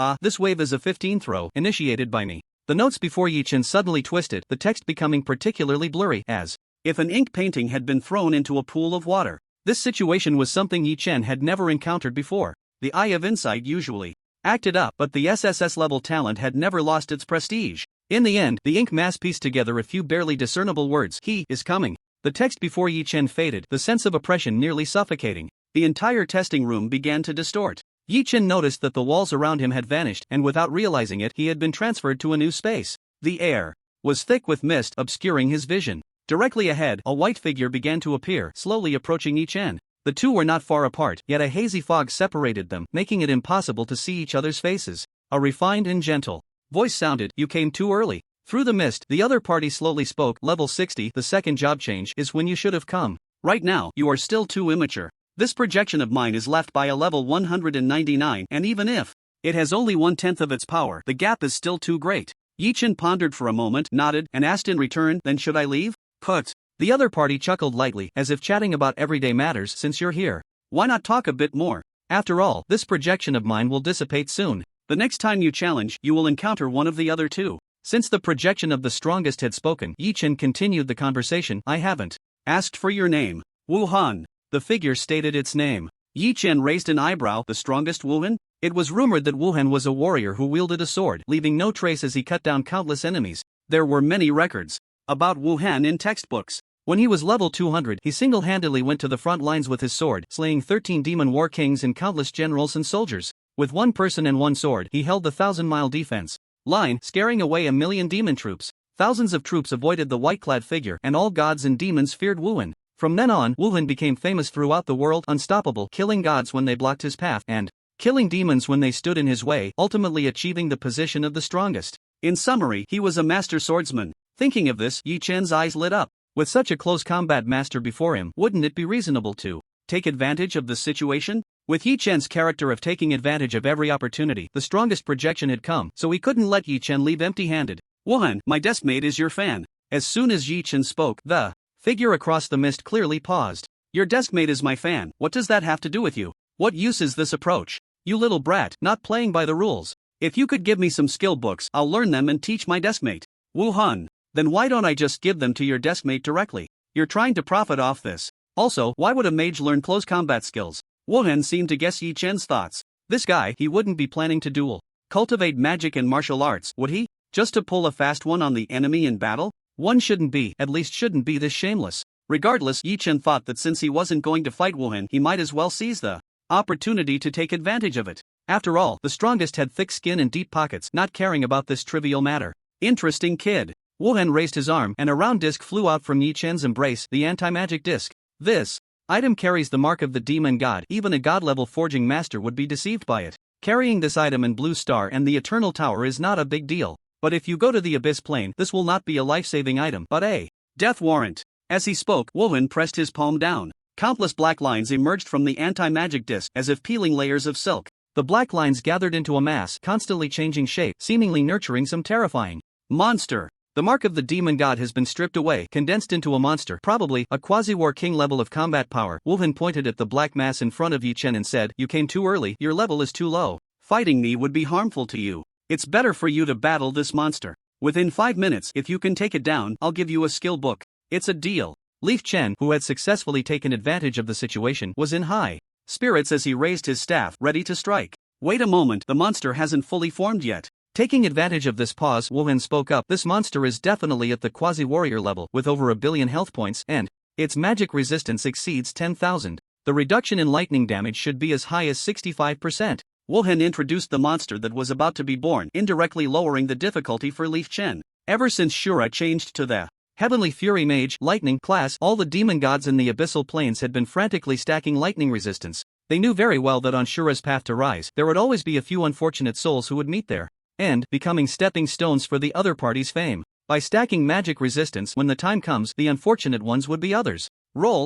is a 15 throw, initiated by me. The notes before Yi Chen suddenly twisted, the text becoming particularly blurry, as if an ink painting had been thrown into a pool of water. This situation was something Yi Chen had never encountered before. The Eye of Insight usually acted up, but the SSS level talent had never lost its prestige. In the end, the ink mass pieced together a few barely discernible words. "He is coming." The text before Yi Chen faded, the sense of oppression nearly suffocating. The entire testing room began to distort. Yi Chen noticed that the walls around him had vanished, and without realizing it, he had been transferred to a new space. The air was thick with mist, obscuring his vision. Directly ahead, a white figure began to appear, slowly approaching Yi Chen. The two were not far apart, yet a hazy fog separated them, making it impossible to see each other's faces. A refined and gentle voice sounded, "You came too early." Through the mist, the other party slowly spoke, "Level 60, the second job change, is when you should have come. Right now, you are still too immature. This projection of mine is left by a level 199, and even if it has only 1/10 of its power, the gap is still too great." Yi Chen pondered for a moment, nodded, and asked in return, "Then should I leave?" "Put." The other party chuckled lightly, as if chatting about everyday matters. "Since you're here, why not talk a bit more? After all, this projection of mine will dissipate soon. The next time you challenge, you will encounter one of the other two." Since the projection of the strongest had spoken, Yi Chen continued the conversation. "I haven't asked for your name." "Wu Han." The figure stated its name. Yi Chen raised an eyebrow. "The strongest Wuhan?" It was rumored that Wuhan was a warrior who wielded a sword, leaving no trace as he cut down countless enemies. There were many records about Wuhan in textbooks. When he was level 200, he single-handedly went to the front lines with his sword, slaying 13 demon war kings and countless generals and soldiers. With one person and one sword, he held the 1,000-mile defense line, scaring away 1,000,000 demon troops. Thousands of troops avoided the white-clad figure, and all gods and demons feared Wuhan. From then on, Wuhan became famous throughout the world, unstoppable, killing gods when they blocked his path, and killing demons when they stood in his way, ultimately achieving the position of the strongest. In summary, he was a master swordsman. Thinking of this, Yi Chen's eyes lit up. With such a close combat master before him, wouldn't it be reasonable to take advantage of the situation? With Yi Chen's character of taking advantage of every opportunity, the strongest projection had come, so he couldn't let Yi Chen leave empty-handed. Wuhan, my deskmate is your fan. As soon as Yi Chen spoke, the figure across the mist clearly paused. Your deskmate is my fan, what does that have to do with you? What use is this approach? You little brat, not playing by the rules. If you could give me some skill books, I'll learn them and teach my deskmate. Wuhan. Then why don't I just give them to your deskmate directly? You're trying to profit off this. Also, why would a mage learn close combat skills? Wuhan seemed to guess Yi Chen's thoughts. This guy, he wouldn't be planning to duel. Cultivate magic and martial arts, would he? Just to pull a fast one on the enemy in battle? One shouldn't be, at least shouldn't be this shameless. Regardless, Yi Chen thought that since he wasn't going to fight Wuhan, he might as well seize the opportunity to take advantage of it. After all, the strongest had thick skin and deep pockets, not caring about this trivial matter. Interesting kid. Wuhan raised his arm, and a round disc flew out from Yi Chen's embrace, the anti-magic disc. This item carries the mark of the demon god. Even a god-level forging master would be deceived by it. Carrying this item in Blue Star and the Eternal Tower is not a big deal. But if you go to the Abyss Plane, this will not be a life-saving item, but a death warrant. As he spoke, Wuhan pressed his palm down. Countless black lines emerged from the anti-magic disc as if peeling layers of silk. The black lines gathered into a mass, constantly changing shape, seemingly nurturing some terrifying monster. The mark of the demon god has been stripped away, condensed into a monster, probably a quasi-war king level of combat power. Wuhan pointed at the black mass in front of Yi Chen and said, "You came too early, your level is too low. Fighting me would be harmful to you. It's better for you to battle this monster. Within 5 minutes, if you can take it down, I'll give you a skill book. It's a deal." Leaf Chen, who had successfully taken advantage of the situation, was in high spirits as he raised his staff, ready to strike. Wait a moment, the monster hasn't fully formed yet. Taking advantage of this pause, Wuhan spoke up. This monster is definitely at the quasi-warrior level, with over 1 billion health points, and its magic resistance exceeds 10,000. The reduction in lightning damage should be as high as 65%. Wuhan introduced the monster that was about to be born, indirectly lowering the difficulty for Leaf Chen. Ever since Shura changed to the Heavenly Fury Mage Lightning class, all the demon gods in the abyssal planes had been frantically stacking lightning resistance. They knew very well that on Shura's path to rise, there would always be a few unfortunate souls who would meet there and becoming stepping stones for the other party's fame. By stacking magic resistance, when the time comes, the unfortunate ones would be others.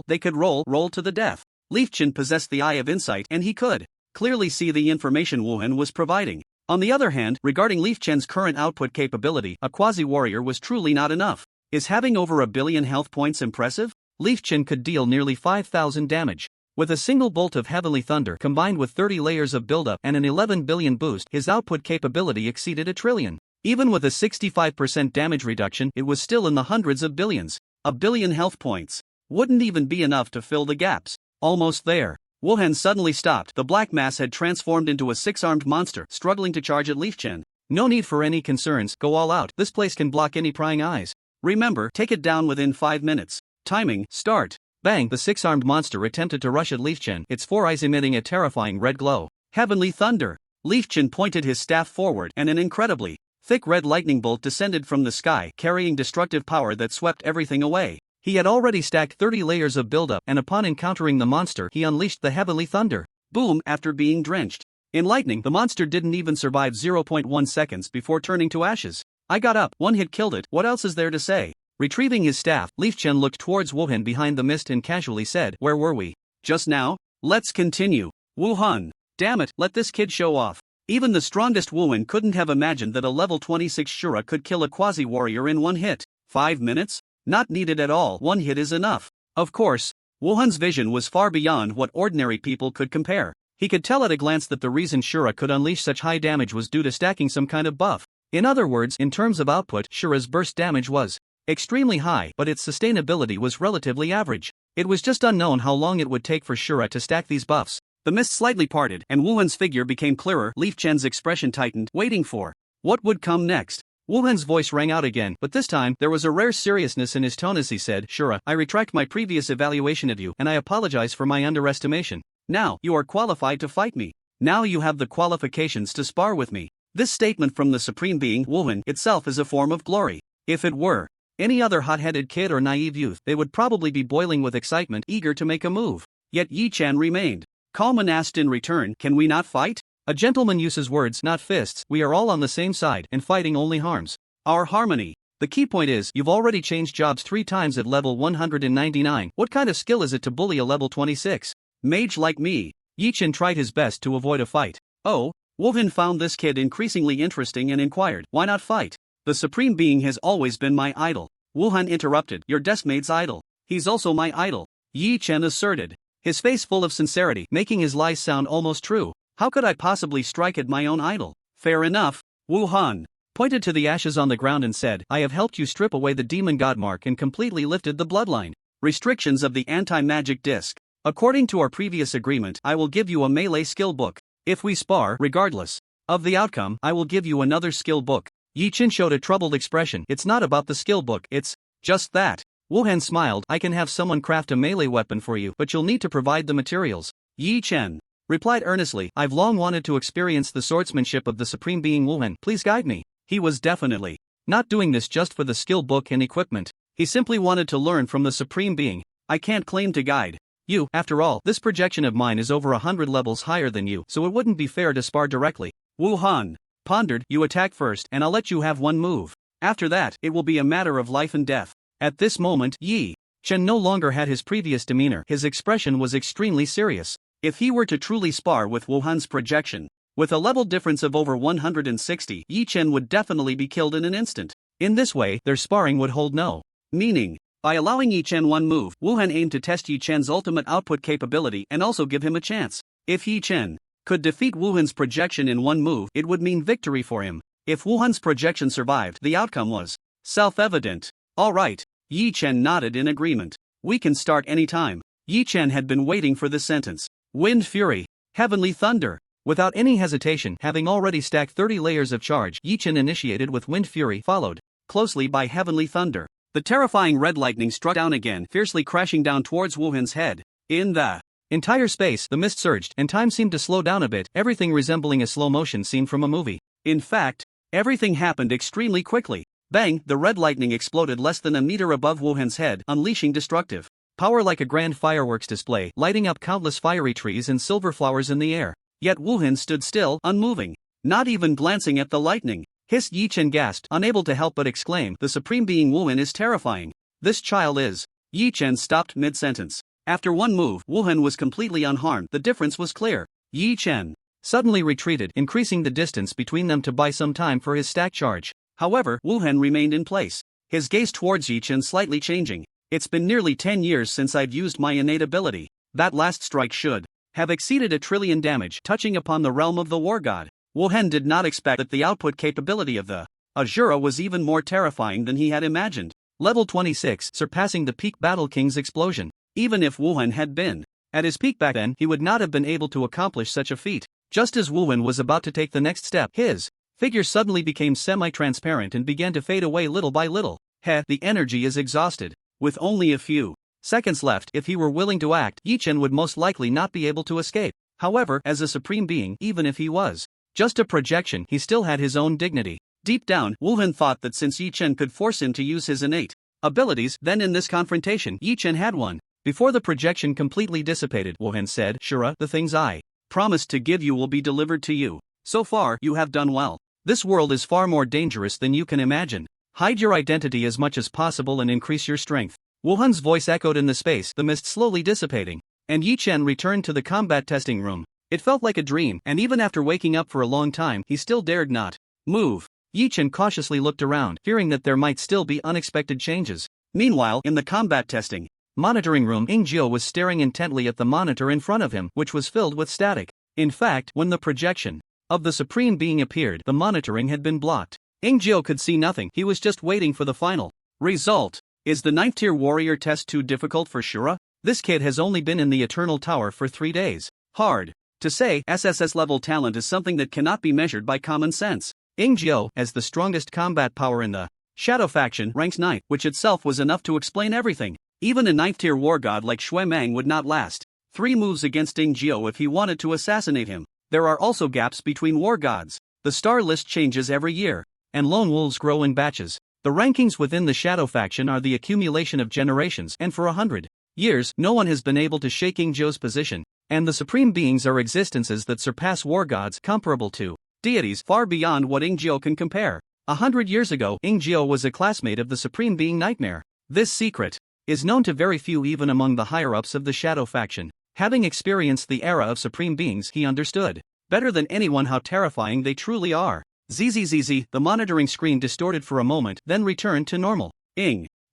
They could roll to the death. Leaf Chen possessed the Eye of Insight, and he could clearly see the information Wuhan was providing. On the other hand, regarding Leaf Chen's current output capability, a quasi-warrior was truly not enough. Is having over 1 billion health points impressive? Leaf Chen could deal nearly 5,000 damage. With a single bolt of heavenly thunder combined with 30 layers of buildup and an 11 billion boost, his output capability exceeded 1 trillion. Even with a 65% damage reduction, it was still in the hundreds of billions. 1 billion health points wouldn't even be enough to fill the gaps. Almost there. Wuhan suddenly stopped. The black mass had transformed into a 6-armed monster, struggling to charge at Leaf Chen. No need for any concerns, go all out. This place can block any prying eyes. Remember, take it down within 5 minutes. Timing, start. Bang! The 6-armed monster attempted to rush at Leaf Chen, its 4 eyes emitting a terrifying red glow. Heavenly thunder! Leaf Chen pointed his staff forward, and an incredibly thick red lightning bolt descended from the sky, carrying destructive power that swept everything away. He had already stacked 30 layers of buildup, and upon encountering the monster, he unleashed the heavenly thunder. Boom! After being drenched in lightning, the monster didn't even survive 0.1 seconds before turning to ashes. I got up, one hit killed it, what else is there to say? Retrieving his staff, Leaf Chen looked towards Wuhan behind the mist and casually said, "Where were we just now? Let's continue." Wuhan. Damn it, let this kid show off. Even the strongest Wuhan couldn't have imagined that a level 26 Shura could kill a quasi-warrior in 1 hit. 5 minutes? Not needed at all, 1 hit is enough. Of course, Wuhan's vision was far beyond what ordinary people could compare. He could tell at a glance that the reason Shura could unleash such high damage was due to stacking some kind of buff. In other words, in terms of output, Shura's burst damage was extremely high, but its sustainability was relatively average. It was just unknown how long it would take for Shura to stack these buffs. The mist slightly parted, and Wuhan's figure became clearer. Leaf Chen's expression tightened, waiting for what would come next. Wuhan's voice rang out again, but this time, there was a rare seriousness in his tone as he said, "Shura, I retract my previous evaluation of you, and I apologize for my underestimation. Now, you are qualified to fight me. Now you have the qualifications to spar with me." This statement from the Supreme Being, Wuhan, itself is a form of glory. If it were any other hot-headed kid or naive youth, they would probably be boiling with excitement, eager to make a move. Yet Yi Chen remained calm and asked in return, "Can we not fight?" A gentleman uses words, not fists. We are all on the same side, and fighting only harms our harmony. The key point is, you've already changed jobs 3 times at level 199. What kind of skill is it to bully a level 26 mage like me? Yi Chen tried his best to avoid a fight. Oh, Wuhan found this kid increasingly interesting and inquired, why not fight? The Supreme Being has always been my idol. Wuhan interrupted, your deskmate's idol. He's also my idol, Yi Chen asserted, his face full of sincerity, making his lies sound almost true. How could I possibly strike at my own idol? Fair enough. Wuhan pointed to the ashes on the ground and said, I have helped you strip away the demon god mark and completely lifted the bloodline restrictions of the anti-magic disc. According to our previous agreement, I will give you a melee skill book. If we spar, regardless of the outcome, I will give you another skill book. Yi Chen showed a troubled expression. It's not about the skill book, it's just that. Wuhan smiled, I can have someone craft a melee weapon for you, but you'll need to provide the materials. Yi Chen replied earnestly, I've long wanted to experience the swordsmanship of the Supreme Being Wuhan, please guide me. He was definitely not doing this just for the skill book and equipment. He simply wanted to learn from the Supreme Being. I can't claim to guide you. After all, this projection of mine is over 100 levels higher than you, so it wouldn't be fair to spar directly. Wuhan pondered, you attack first and I'll let you have one move. After that, it will be a matter of life and death. At this moment, Yi Chen no longer had his previous demeanor. His expression was extremely serious. If he were to truly spar with Wuhan's projection, with a level difference of over 160, Yi Chen would definitely be killed in an instant. In this way, their sparring would hold no meaning. By allowing Yi Chen one move, Wuhan aimed to test Yi Chen's ultimate output capability and also give him a chance. If Yi Chen could defeat Wuhan's projection in one move, it would mean victory for him. If Wuhan's projection survived, the outcome was self-evident. Alright, Yi Chen nodded in agreement. We can start anytime. Yi Chen had been waiting for this sentence. Wind Fury, Heavenly Thunder. Without any hesitation, having already stacked 30 layers of charge, Yi Chen initiated with Wind Fury, followed closely by Heavenly Thunder. The terrifying red lightning struck down again, fiercely crashing down towards Wuhan's head. In the entire space, the mist surged, and time seemed to slow down a bit, everything resembling a slow-motion scene from a movie. In fact, everything happened extremely quickly. Bang, the red lightning exploded less than a meter above Wuhan's head, unleashing destructive power like a grand fireworks display, lighting up countless fiery trees and silver flowers in the air. Yet Wuhan stood still, unmoving, not even glancing at the lightning. Hissed Yi Chen gasped, unable to help but exclaim, the Supreme Being Wuhan is terrifying. This child is. Yi Chen stopped mid-sentence. After one move, Wuhan was completely unharmed. The difference was clear. Yi Chen suddenly retreated, increasing the distance between them to buy some time for his stack charge. However, Wuhan remained in place, his gaze towards Yi Chen slightly changing. It's been nearly 10 years since I've used my innate ability. That last strike should have exceeded 1 trillion damage, touching upon the realm of the war god. Wuhan did not expect that the output capability of the Azura was even more terrifying than he had imagined. Level 26, surpassing the peak Battle King's explosion. Even if Wuhan had been at his peak back then, he would not have been able to accomplish such a feat. Just as Wuhan was about to take the next step, his figure suddenly became semi-transparent and began to fade away little by little. The energy is exhausted. With only a few seconds left, if he were willing to act, Yi Chen would most likely not be able to escape. However, as a Supreme Being, even if he was just a projection, he still had his own dignity. Deep down, Wuhan thought that since Yi Chen could force him to use his innate abilities, then in this confrontation, Yi Chen had won. Before the projection completely dissipated, Wuhan said, Shura, the things I promised to give you will be delivered to you. So far, you have done well. This world is far more dangerous than you can imagine. Hide your identity as much as possible and increase your strength. Wuhan's voice echoed in the space, the mist slowly dissipating, and Yi Chen returned to the combat testing room. It felt like a dream, and even after waking up for a long time, he still dared not move. Yi Chen cautiously looked around, fearing that there might still be unexpected changes. Meanwhile, in the combat testing monitoring room, Ingjio was staring intently at the monitor in front of him, which was filled with static. In fact, when the projection of the Supreme Being appeared, the monitoring had been blocked. Ingjio could see nothing, he was just waiting for the final result. Is the 9th tier warrior test too difficult for Shura? This kid has only been in the Eternal Tower for 3 days. Hard to say, SSS level talent is something that cannot be measured by common sense. Ingjio, as the strongest combat power in the Shadow faction, ranks 9th, which itself was enough to explain everything. Even a 9th tier war god like Shui Mang would not last 3 moves against Ingjio if he wanted to assassinate him. There are also gaps between war gods. The star list changes every year, and lone wolves grow in batches. The rankings within the Shadow faction are the accumulation of generations, and for 100 years, no one has been able to shake Ingjio's position. And the Supreme Beings are existences that surpass war gods, comparable to deities far beyond what Ingjio can compare. 100 years ago, Ingjio was a classmate of the Supreme Being Nightmare. This secret is known to very few even among the higher-ups of the Shadow faction. Having experienced the era of Supreme Beings, he understood better than anyone how terrifying they truly are. Zzz, the monitoring screen distorted for a moment, then returned to normal.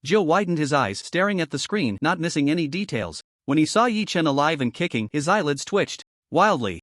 Joe widened his eyes, staring at the screen, not missing any details. When he saw Yi Chen alive and kicking, his eyelids twitched wildly.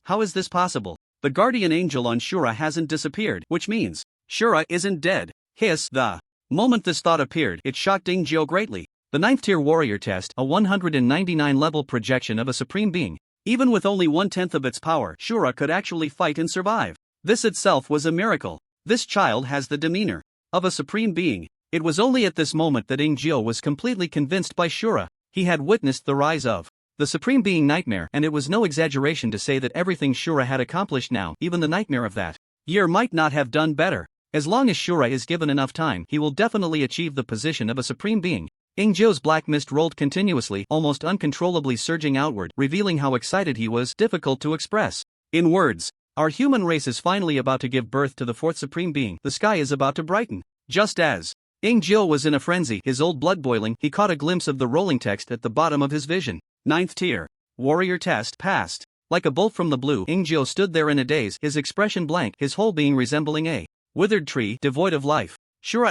How is this possible? The guardian angel on Shura hasn't disappeared, which means Shura isn't dead. The moment this thought appeared, it shocked Ingjio greatly. The 9th tier warrior test, a 199 level projection of a supreme being. Even with only 1/10 of its power, Shura could actually fight and survive. This itself was a miracle. This child has the demeanor of a supreme being. It was only at this moment that Ingjio was completely convinced by Shura. He had witnessed the rise of the Supreme Being Nightmare, and it was no exaggeration to say that everything Shura had accomplished now, even the nightmare of that year, might not have done better. As long as Shura is given enough time, he will definitely achieve the position of a Supreme Being. Ingjio's black mist rolled continuously, almost uncontrollably surging outward, revealing how excited he was, difficult to express in words. Our human race is finally about to give birth to the 4th Supreme Being. The sky is about to brighten. Just as Ingjio was in a frenzy, his old blood boiling, he caught a glimpse of the rolling text at the bottom of his vision. 9th tier warrior test passed. Like a bolt from the blue, Ingjio stood there in a daze, his expression blank, his whole being resembling a withered tree, devoid of life. Shura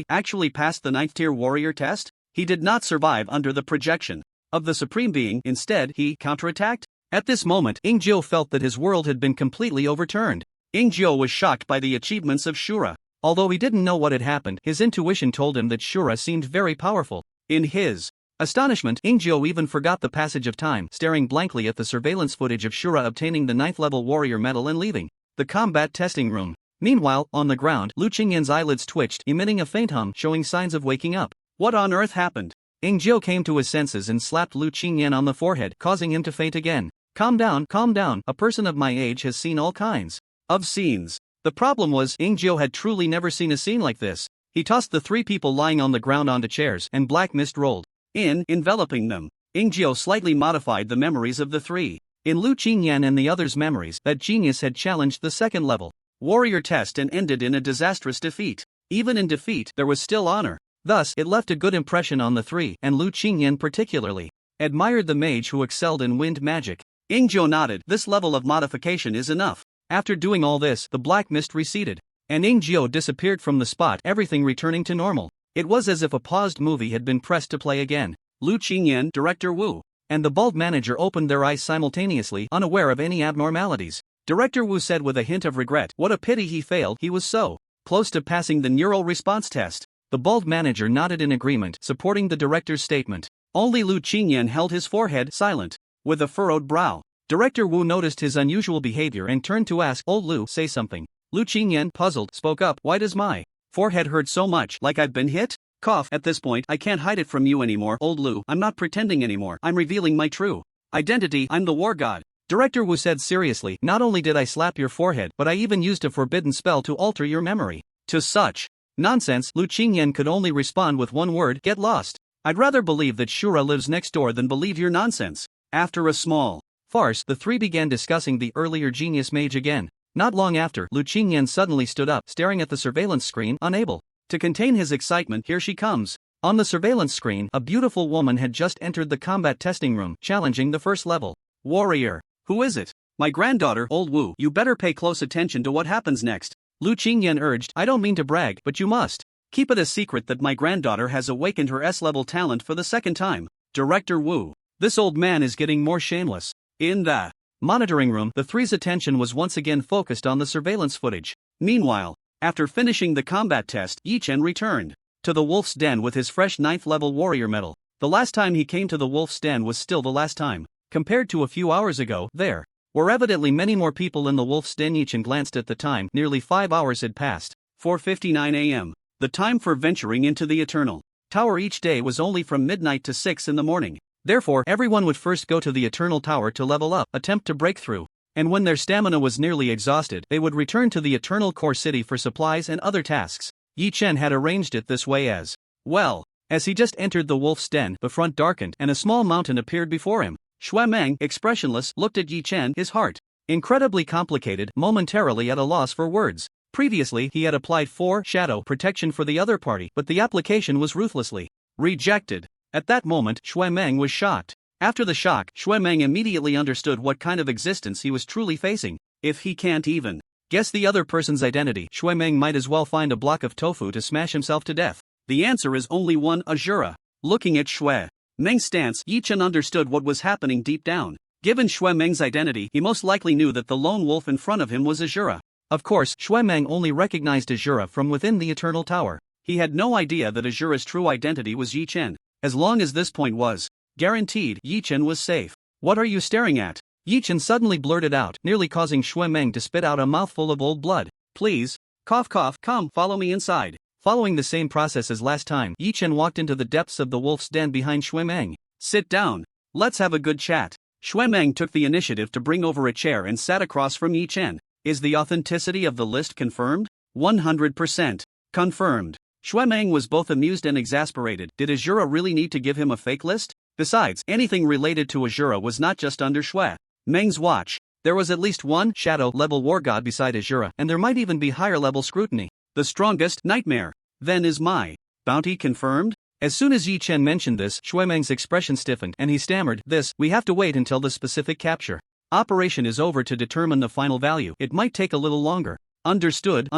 actually passed the 9th tier warrior test? He did not survive under the projection of the Supreme Being, instead, he counterattacked? At this moment, Ingjio felt that his world had been completely overturned. Ingjio was shocked by the achievements of Shura. Although he didn't know what had happened, his intuition told him that Shura seemed very powerful. In his astonishment, Ingjio even forgot the passage of time, staring blankly at the surveillance footage of Shura obtaining the 9th level warrior medal and leaving the combat testing room. Meanwhile, on the ground, Lu Qingyan's eyelids twitched, emitting a faint hum, showing signs of waking up. What on earth happened? Ingjio came to his senses and slapped Lu Qingyan on the forehead, causing him to faint again. Calm down, a person of my age has seen all kinds of scenes. The problem was, Ingjio had truly never seen a scene like this. He tossed the 3 people lying on the ground onto chairs, and black mist rolled in, enveloping them. Ingjio slightly modified the memories of the 3. In Lu Qingyan and the others' memories, that genius had challenged the 2nd level warrior test and ended in a disastrous defeat. Even in defeat, there was still honor. Thus, it left a good impression on the 3, and Lu Qingyan particularly admired the mage who excelled in wind magic. Ingjio nodded. This level of modification is enough. After doing all this, the black mist receded, and Ingjio disappeared from the spot, everything returning to normal. It was as if a paused movie had been pressed to play again. Lu Qingyan, Director Wu, and the bald manager opened their eyes simultaneously, unaware of any abnormalities. Director Wu said with a hint of regret, "What a pity he failed, he was so close to passing the neural response test." The bald manager nodded in agreement, supporting the director's statement. Only Lu Qingyan held his forehead, silent, with a furrowed brow. Director Wu noticed his unusual behavior and turned to ask, "Old Lu, say something." Lu Qingyan, puzzled, spoke up, "Why does my forehead hurt so much, like I've been hit?" Cough. At this point, I can't hide it from you anymore, Old Lu. I'm not pretending anymore. I'm revealing my true identity. I'm the war god. Director Wu said seriously, "Not only did I slap your forehead, but I even used a forbidden spell to alter your memory." To such nonsense, Lu Qingyan could only respond with one word, "Get lost." I'd rather believe that Shura lives next door than believe your nonsense. After a small farce, the 3 began discussing the earlier genius mage again. Not long after, Lu Qingyan suddenly stood up, staring at the surveillance screen, unable to contain his excitement. Here she comes. On the surveillance screen, a beautiful woman had just entered the combat testing room, challenging the 1st level warrior. Who is it? My granddaughter, Old Wu. You better pay close attention to what happens next. Lu Qingyan urged, I don't mean to brag, but you must keep it a secret that my granddaughter has awakened her S-level talent for the 2nd time. Director Wu. This old man is getting more shameless. In the monitoring room, the 3's attention was once again focused on the surveillance footage. Meanwhile, after finishing the combat test, Yi Chen returned to the Wolf's Den with his fresh 9th level warrior medal. The last time he came to the Wolf's Den was still the last time. Compared to a few hours ago, there were evidently many more people in the Wolf's Den. Yi Chen glanced at the time. Nearly 5 hours had passed. 4:59 a.m. The time for venturing into the Eternal Tower each day was only from midnight to 6 in the morning. Therefore, everyone would first go to the Eternal Tower to level up, attempt to break through, and when their stamina was nearly exhausted, they would return to the Eternal Core City for supplies and other tasks. Yi Chen had arranged it this way as well. As he just entered the Wolf's Den, the front darkened and a small mountain appeared before him. Xue Meng, expressionless, looked at Yi Chen, his heart incredibly complicated, momentarily at a loss for words. Previously he had applied 4 shadow protection for the other party, but the application was ruthlessly rejected. At that moment, Shui Meng was shocked. After the shock, Shui Meng immediately understood what kind of existence he was truly facing. If he can't even guess the other person's identity, Shui Meng might as well find a block of tofu to smash himself to death. The answer is only one: Azura. Looking at Shui Meng's stance, Yi Chen understood what was happening deep down. Given Shui Meng's identity, he most likely knew that the lone wolf in front of him was Azura. Of course, Shui Meng only recognized Azura from within the Eternal Tower. He had no idea that Azura's true identity was Yi Chen. As long as this point was guaranteed, Yi Chen was safe. "What are you staring at?" Yi Chen suddenly blurted out, nearly causing Shui Meng to spit out a mouthful of old blood. "Please. Cough cough, come, follow me inside." Following the same process as last time, Yi Chen walked into the depths of the wolf's den behind Shui Meng. "Sit down. Let's have a good chat." Shui Meng took the initiative to bring over a chair and sat across from Yi Chen. "Is the authenticity of the list confirmed?" 100%. Confirmed. Shui Meng was both amused and exasperated. Did Azura really need to give him a fake list? Besides, anything related to Azura was not just under Shui Meng's watch. There was at least one shadow-level war god beside Azura, and there might even be higher-level scrutiny. The strongest nightmare. Then is my bounty confirmed? As soon as Yi Chen mentioned this, Shui Meng's expression stiffened and he stammered, we have to wait until the specific capture operation is over to determine the final value. It might take a little longer." Understood.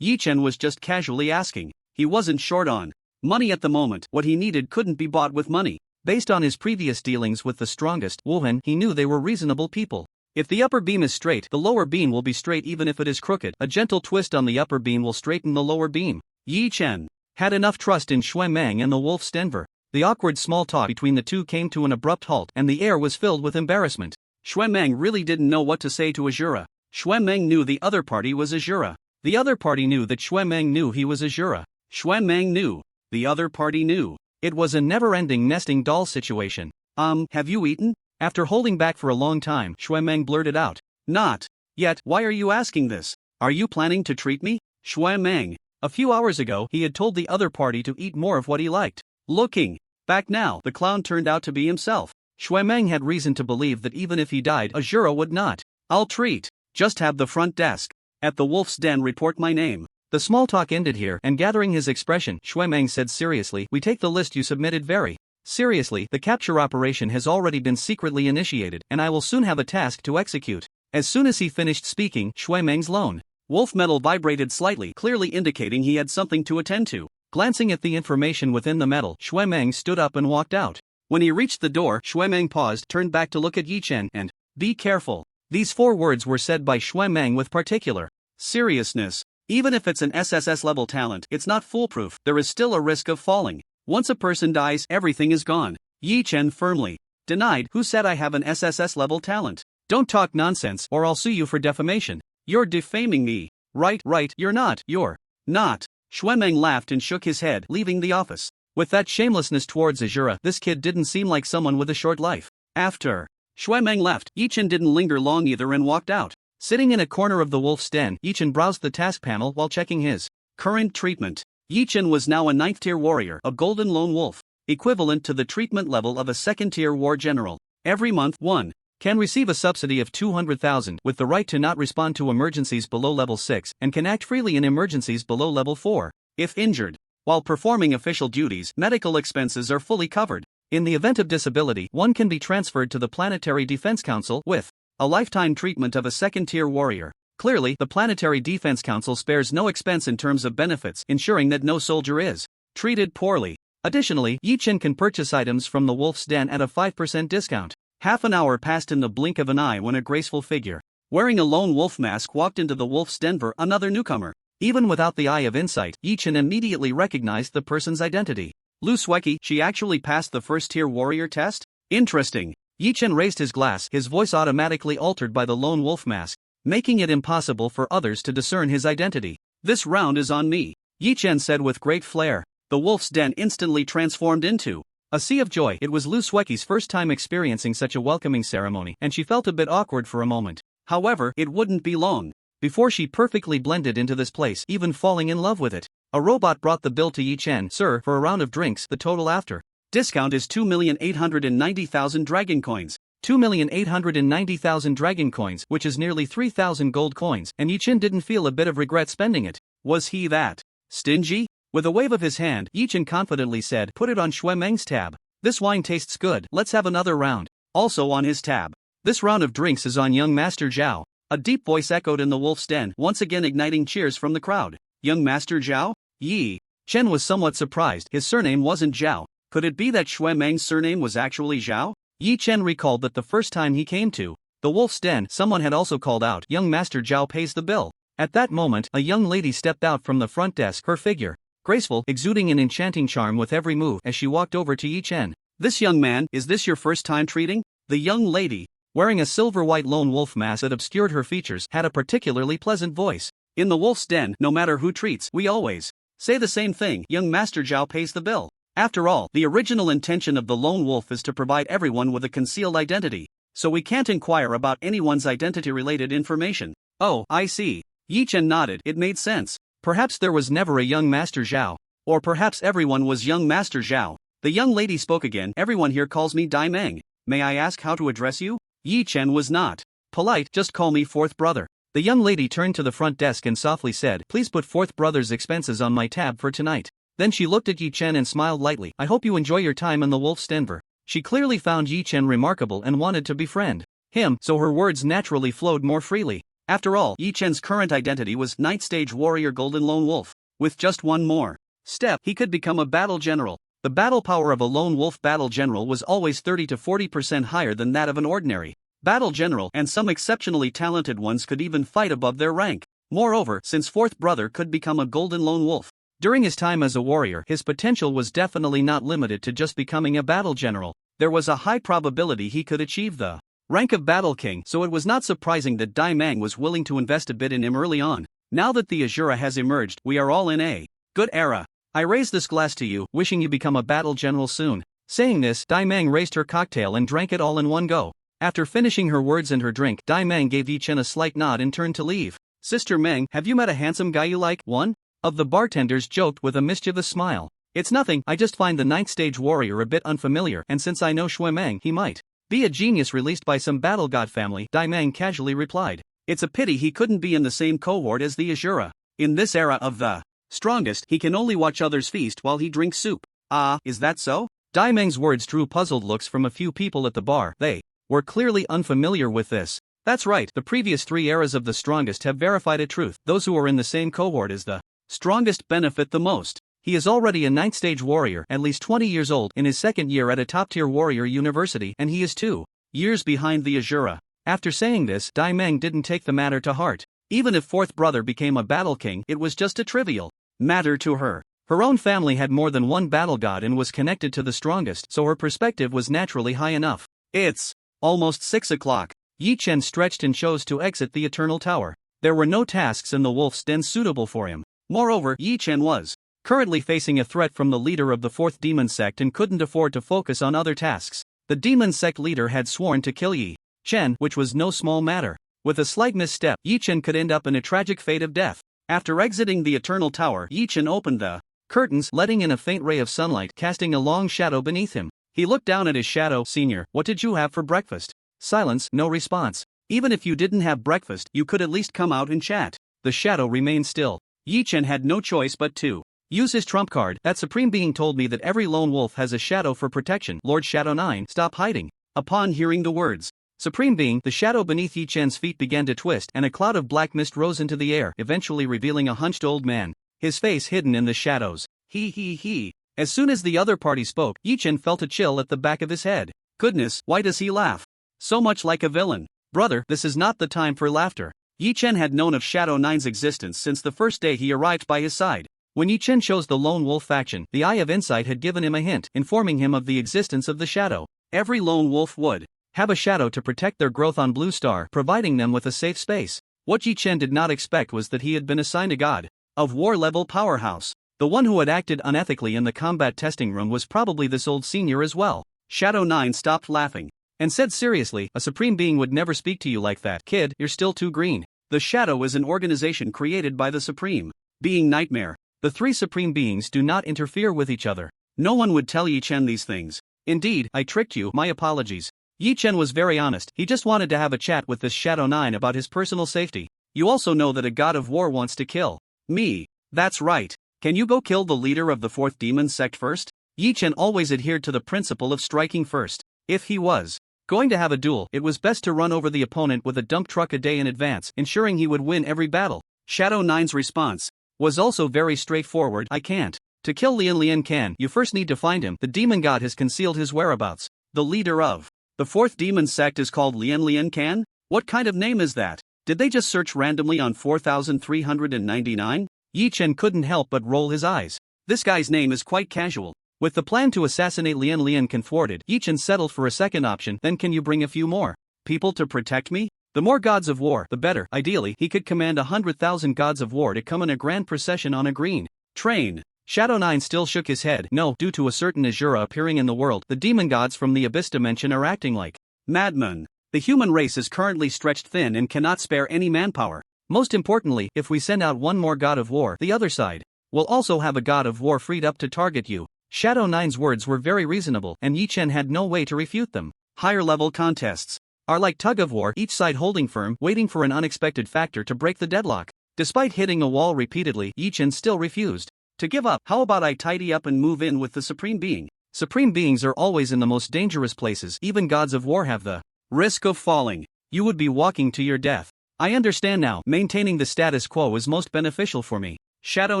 Yi Chen was just casually asking. He wasn't short on money at the moment. What he needed couldn't be bought with money. Based on his previous dealings with the strongest Wuhan, he knew they were reasonable people. If the upper beam is straight, the lower beam will be straight even if it is crooked. A gentle twist on the upper beam will straighten the lower beam. Yi Chen had enough trust in Shui Meng and the wolf's Denver. The awkward small talk between the two came to an abrupt halt, and the air was filled with embarrassment. Shui Meng really didn't know what to say to Azura. Shui Meng knew the other party was Azura. The other party knew that Shui Meng knew he was Azura. Shui Meng knew. The other party knew. It was a never-ending nesting doll situation. Have you eaten?" After holding back for a long time, Shui Meng blurted out. "Not yet. Why are you asking this? Are you planning to treat me?" Shui Meng. A few hours ago, he had told the other party to eat more of what he liked. Looking back now, the clown turned out to be himself. Shui Meng had reason to believe that even if he died, Azura would not. "I'll treat. Just have the front desk at the wolf's den report my name." The small talk ended here, and gathering his expression, Shui Meng said seriously, "We take the list you submitted very seriously. The capture operation has already been secretly initiated, and I will soon have a task to execute." As soon as he finished speaking, Shui Meng's lone wolf metal vibrated slightly, clearly indicating he had something to attend to. Glancing at the information within the metal, Shui Meng stood up and walked out. When he reached the door, Shui Meng paused, turned back to look at Yi Chen, and, "Be careful." These 4 words were said by Shui Meng with particular seriousness. Even if it's an SSS level talent, it's not foolproof. There is still a risk of falling. Once a person dies, everything is gone. Yi Chen firmly denied. "Who said I have an SSS level talent? Don't talk nonsense, or I'll sue you for defamation. You're defaming me." Right, you're not. Shui Meng laughed and shook his head, leaving the office. With that shamelessness towards Azura, this kid didn't seem like someone with a short life. After Shui Meng left, Yi Chen didn't linger long either and walked out. Sitting in a corner of the wolf's den, Yi Chen browsed the task panel while checking his current treatment. Yi Chen was now a 9th-tier warrior, a golden lone wolf, equivalent to the treatment level of a 2nd-tier war general. Every month, one can receive a subsidy of 200,000 with the right to not respond to emergencies below level 6 and can act freely in emergencies below level 4. If injured while performing official duties, medical expenses are fully covered. In the event of disability, one can be transferred to the Planetary Defense Council with a lifetime treatment of a 2nd-tier warrior. Clearly, the Planetary Defense Council spares no expense in terms of benefits, ensuring that no soldier is treated poorly. Additionally, Yi Chen can purchase items from the wolf's den at a 5% discount. Half an hour passed in the blink of an eye when a graceful figure, wearing a lone wolf mask, walked into the wolf's den. Another newcomer. Even without the eye of insight, Yi Chen immediately recognized the person's identity. Luski, she actually passed the 1st-tier warrior test? Interesting. Yi Chen raised his glass, his voice automatically altered by the lone wolf mask, making it impossible for others to discern his identity. "This round is on me," Yi Chen said with great flair. The wolf's den instantly transformed into a sea of joy. It was Luski's first time experiencing such a welcoming ceremony, and she felt a bit awkward for a moment. However, it wouldn't be long before she perfectly blended into this place, even falling in love with it. A robot brought the bill to Yi Chen. "Sir, for a round of drinks, the total after discount is 2,890,000 dragon coins. 2,890,000 dragon coins, which is nearly 3,000 gold coins, and Yi Chen didn't feel a bit of regret spending it. Was he that stingy? With a wave of his hand, Yi Chen confidently said, "Put it on Shui Meng's tab. This wine tastes good, let's have another round." Also on his tab. "This round of drinks is on young Master Zhao." A deep voice echoed in the wolf's den, once again igniting cheers from the crowd. Young Master Zhao? Yi Chen was somewhat surprised. His surname wasn't Zhao. Could it be that Shui Meng's surname was actually Zhao? Yi Chen recalled that the first time he came to the wolf's den, someone had also called out, "Young Master Zhao pays the bill." At that moment, a young lady stepped out from the front desk, her figure graceful, exuding an enchanting charm with every move as she walked over to Yi Chen. "This young man, is this your first time treating?" The young lady, wearing a silver-white lone wolf mask that obscured her features, had a particularly pleasant voice. "In the wolf's den, no matter who treats, we always say the same thing, young Master Zhao pays the bill." After all, the original intention of the lone wolf is to provide everyone with a concealed identity, so we can't inquire about anyone's identity-related information. "Oh, I see." Yi Chen nodded. It made sense. Perhaps there was never a young Master Zhao. Or perhaps everyone was young Master Zhao. The young lady spoke again. "Everyone here calls me Dai Meng. May I ask how to address you?" Yi Chen was not polite. "Just call me fourth brother." The young lady turned to the front desk and softly said, "Please put fourth brother's expenses on my tab for tonight." Then she looked at Yi Chen and smiled lightly. "I hope you enjoy your time in the wolf's den." She clearly found Yi Chen remarkable and wanted to befriend him, so her words naturally flowed more freely. After all, Yi Chen's current identity was Ninth Stage Warrior Golden Lone Wolf. With just one more step, he could become a battle general. The battle power of a lone wolf battle general was always 30 to 40% higher than that of an ordinary battle general, and some exceptionally talented ones could even fight above their rank. Moreover, since fourth brother could become a golden lone wolf during his time as a warrior, his potential was definitely not limited to just becoming a battle general. There was a high probability he could achieve the rank of Battle King, so it was not surprising that Dai Meng was willing to invest a bit in him early on. Now that the Azura has emerged, we are all in a good era. I raise this glass to you, wishing you become a battle general soon. Saying this, Dai Meng raised her cocktail and drank it all in one go. After finishing her words and her drink, Dai Meng gave Yi Chen a slight nod and turned to leave. "Sister Meng, have you met a handsome guy you like?" One of the bartenders joked with a mischievous smile. "It's nothing, I just find the ninth stage warrior a bit unfamiliar, and since I know Shui Meng, he might be a genius released by some battle god family," Dai Meng casually replied. "It's a pity he couldn't be in the same cohort as the Azura. In this era of the strongest, he can only watch others feast while he drinks soup." "Ah, is that so?" Dai Meng's words drew puzzled looks from a few people at the bar. They were clearly unfamiliar with this. "That's right, the previous 3 eras of the strongest have verified a truth. Those who are in the same cohort as the strongest benefit the most. He is already a 9th stage warrior, at least 20 years old, in his 2nd year at a top-tier warrior university, and he is 2 years behind the Azura." After saying this, Dai Meng didn't take the matter to heart. Even if fourth brother became a battle king, it was just a trivial matter to her. Her own family had more than one battle god and was connected to the strongest, so her perspective was naturally high enough. "It's almost 6 o'clock. Yi Chen stretched and chose to exit the Eternal Tower. There were no tasks in the wolf's den suitable for him. Moreover, Yi Chen was currently facing a threat from the leader of the 4th demon sect and couldn't afford to focus on other tasks. The demon sect leader had sworn to kill Yi Chen, which was no small matter. With a slight misstep, Yi Chen could end up in a tragic fate of death. After exiting the Eternal Tower, Yi Chen opened the curtains, letting in a faint ray of sunlight, casting a long shadow beneath him. He looked down at his shadow. "Senior, what did you have for breakfast?" Silence, no response. "Even if you didn't have breakfast, you could at least come out and chat." The shadow remained still. Yi Chen had no choice but to use his trump card. "That supreme being told me that every lone wolf has a shadow for protection. Lord Shadow 9, stop hiding." Upon hearing the words, "supreme being," the shadow beneath Yi Chen's feet began to twist, and a cloud of black mist rose into the air, eventually revealing a hunched old man, his face hidden in the shadows. He. As soon as the other party spoke, Yi Chen felt a chill at the back of his head. Goodness, why does he laugh so much like a villain? "Brother, this is not the time for laughter." Yi Chen had known of Shadow 9's existence since the first day he arrived by his side. When Yi Chen chose the Lone Wolf faction, the Eye of Insight had given him a hint, informing him of the existence of the shadow. Every lone wolf would have a shadow to protect their growth on Blue Star, providing them with a safe space. What Yi Chen did not expect was that he had been assigned a god of war-level powerhouse. The one who had acted unethically in the combat testing room was probably this old senior as well. Shadow 9 stopped laughing and said seriously, "A supreme being would never speak to you like that. Kid, you're still too green." The shadow is an organization created by the supreme being Nightmare. The 3 supreme beings do not interfere with each other. No one would tell Yi Chen these things. "Indeed, I tricked you, my apologies." Yi Chen was very honest, he just wanted to have a chat with this Shadow 9 about his personal safety. You also know that a god of war wants to kill me. That's right. Can you go kill the leader of the 4th demon sect first? Yi Chen always adhered to the principle of striking first. If he was going to have a duel, it was best to run over the opponent with a dump truck a day in advance, ensuring he would win every battle. Shadow 9's response was also very straightforward. I can't. To kill Lian Lian can, you first need to find him. The demon god has concealed his whereabouts. The leader of the 4th demon sect is called Lian Lian can? What kind of name is that? Did they just search randomly on 4399? Yi Chen couldn't help but roll his eyes. This guy's name is quite casual. With the plan to assassinate Lian Lian thwarted, Yi Chen settled for a second option. Then can you bring a few more people to protect me? The more gods of war, the better. Ideally, he could command 100,000 gods of war to come in a grand procession on a green train. Shadow 9 still shook his head. No, due to a certain Azura appearing in the world, the demon gods from the Abyss dimension are acting like madmen. The human race is currently stretched thin and cannot spare any manpower. Most importantly, if we send out one more god of war, the other side will also have a god of war freed up to target you. Shadow 9's words were very reasonable, and Yi Chen had no way to refute them. Higher-level contests are like tug-of-war, each side holding firm, waiting for an unexpected factor to break the deadlock. Despite hitting a wall repeatedly, Yi Chen still refused to give up. How about I tidy up and move in with the Supreme Being? Supreme Beings are always in the most dangerous places. Even gods of war have the risk of falling. You would be walking to your death. I understand now. Maintaining the status quo is most beneficial for me. Shadow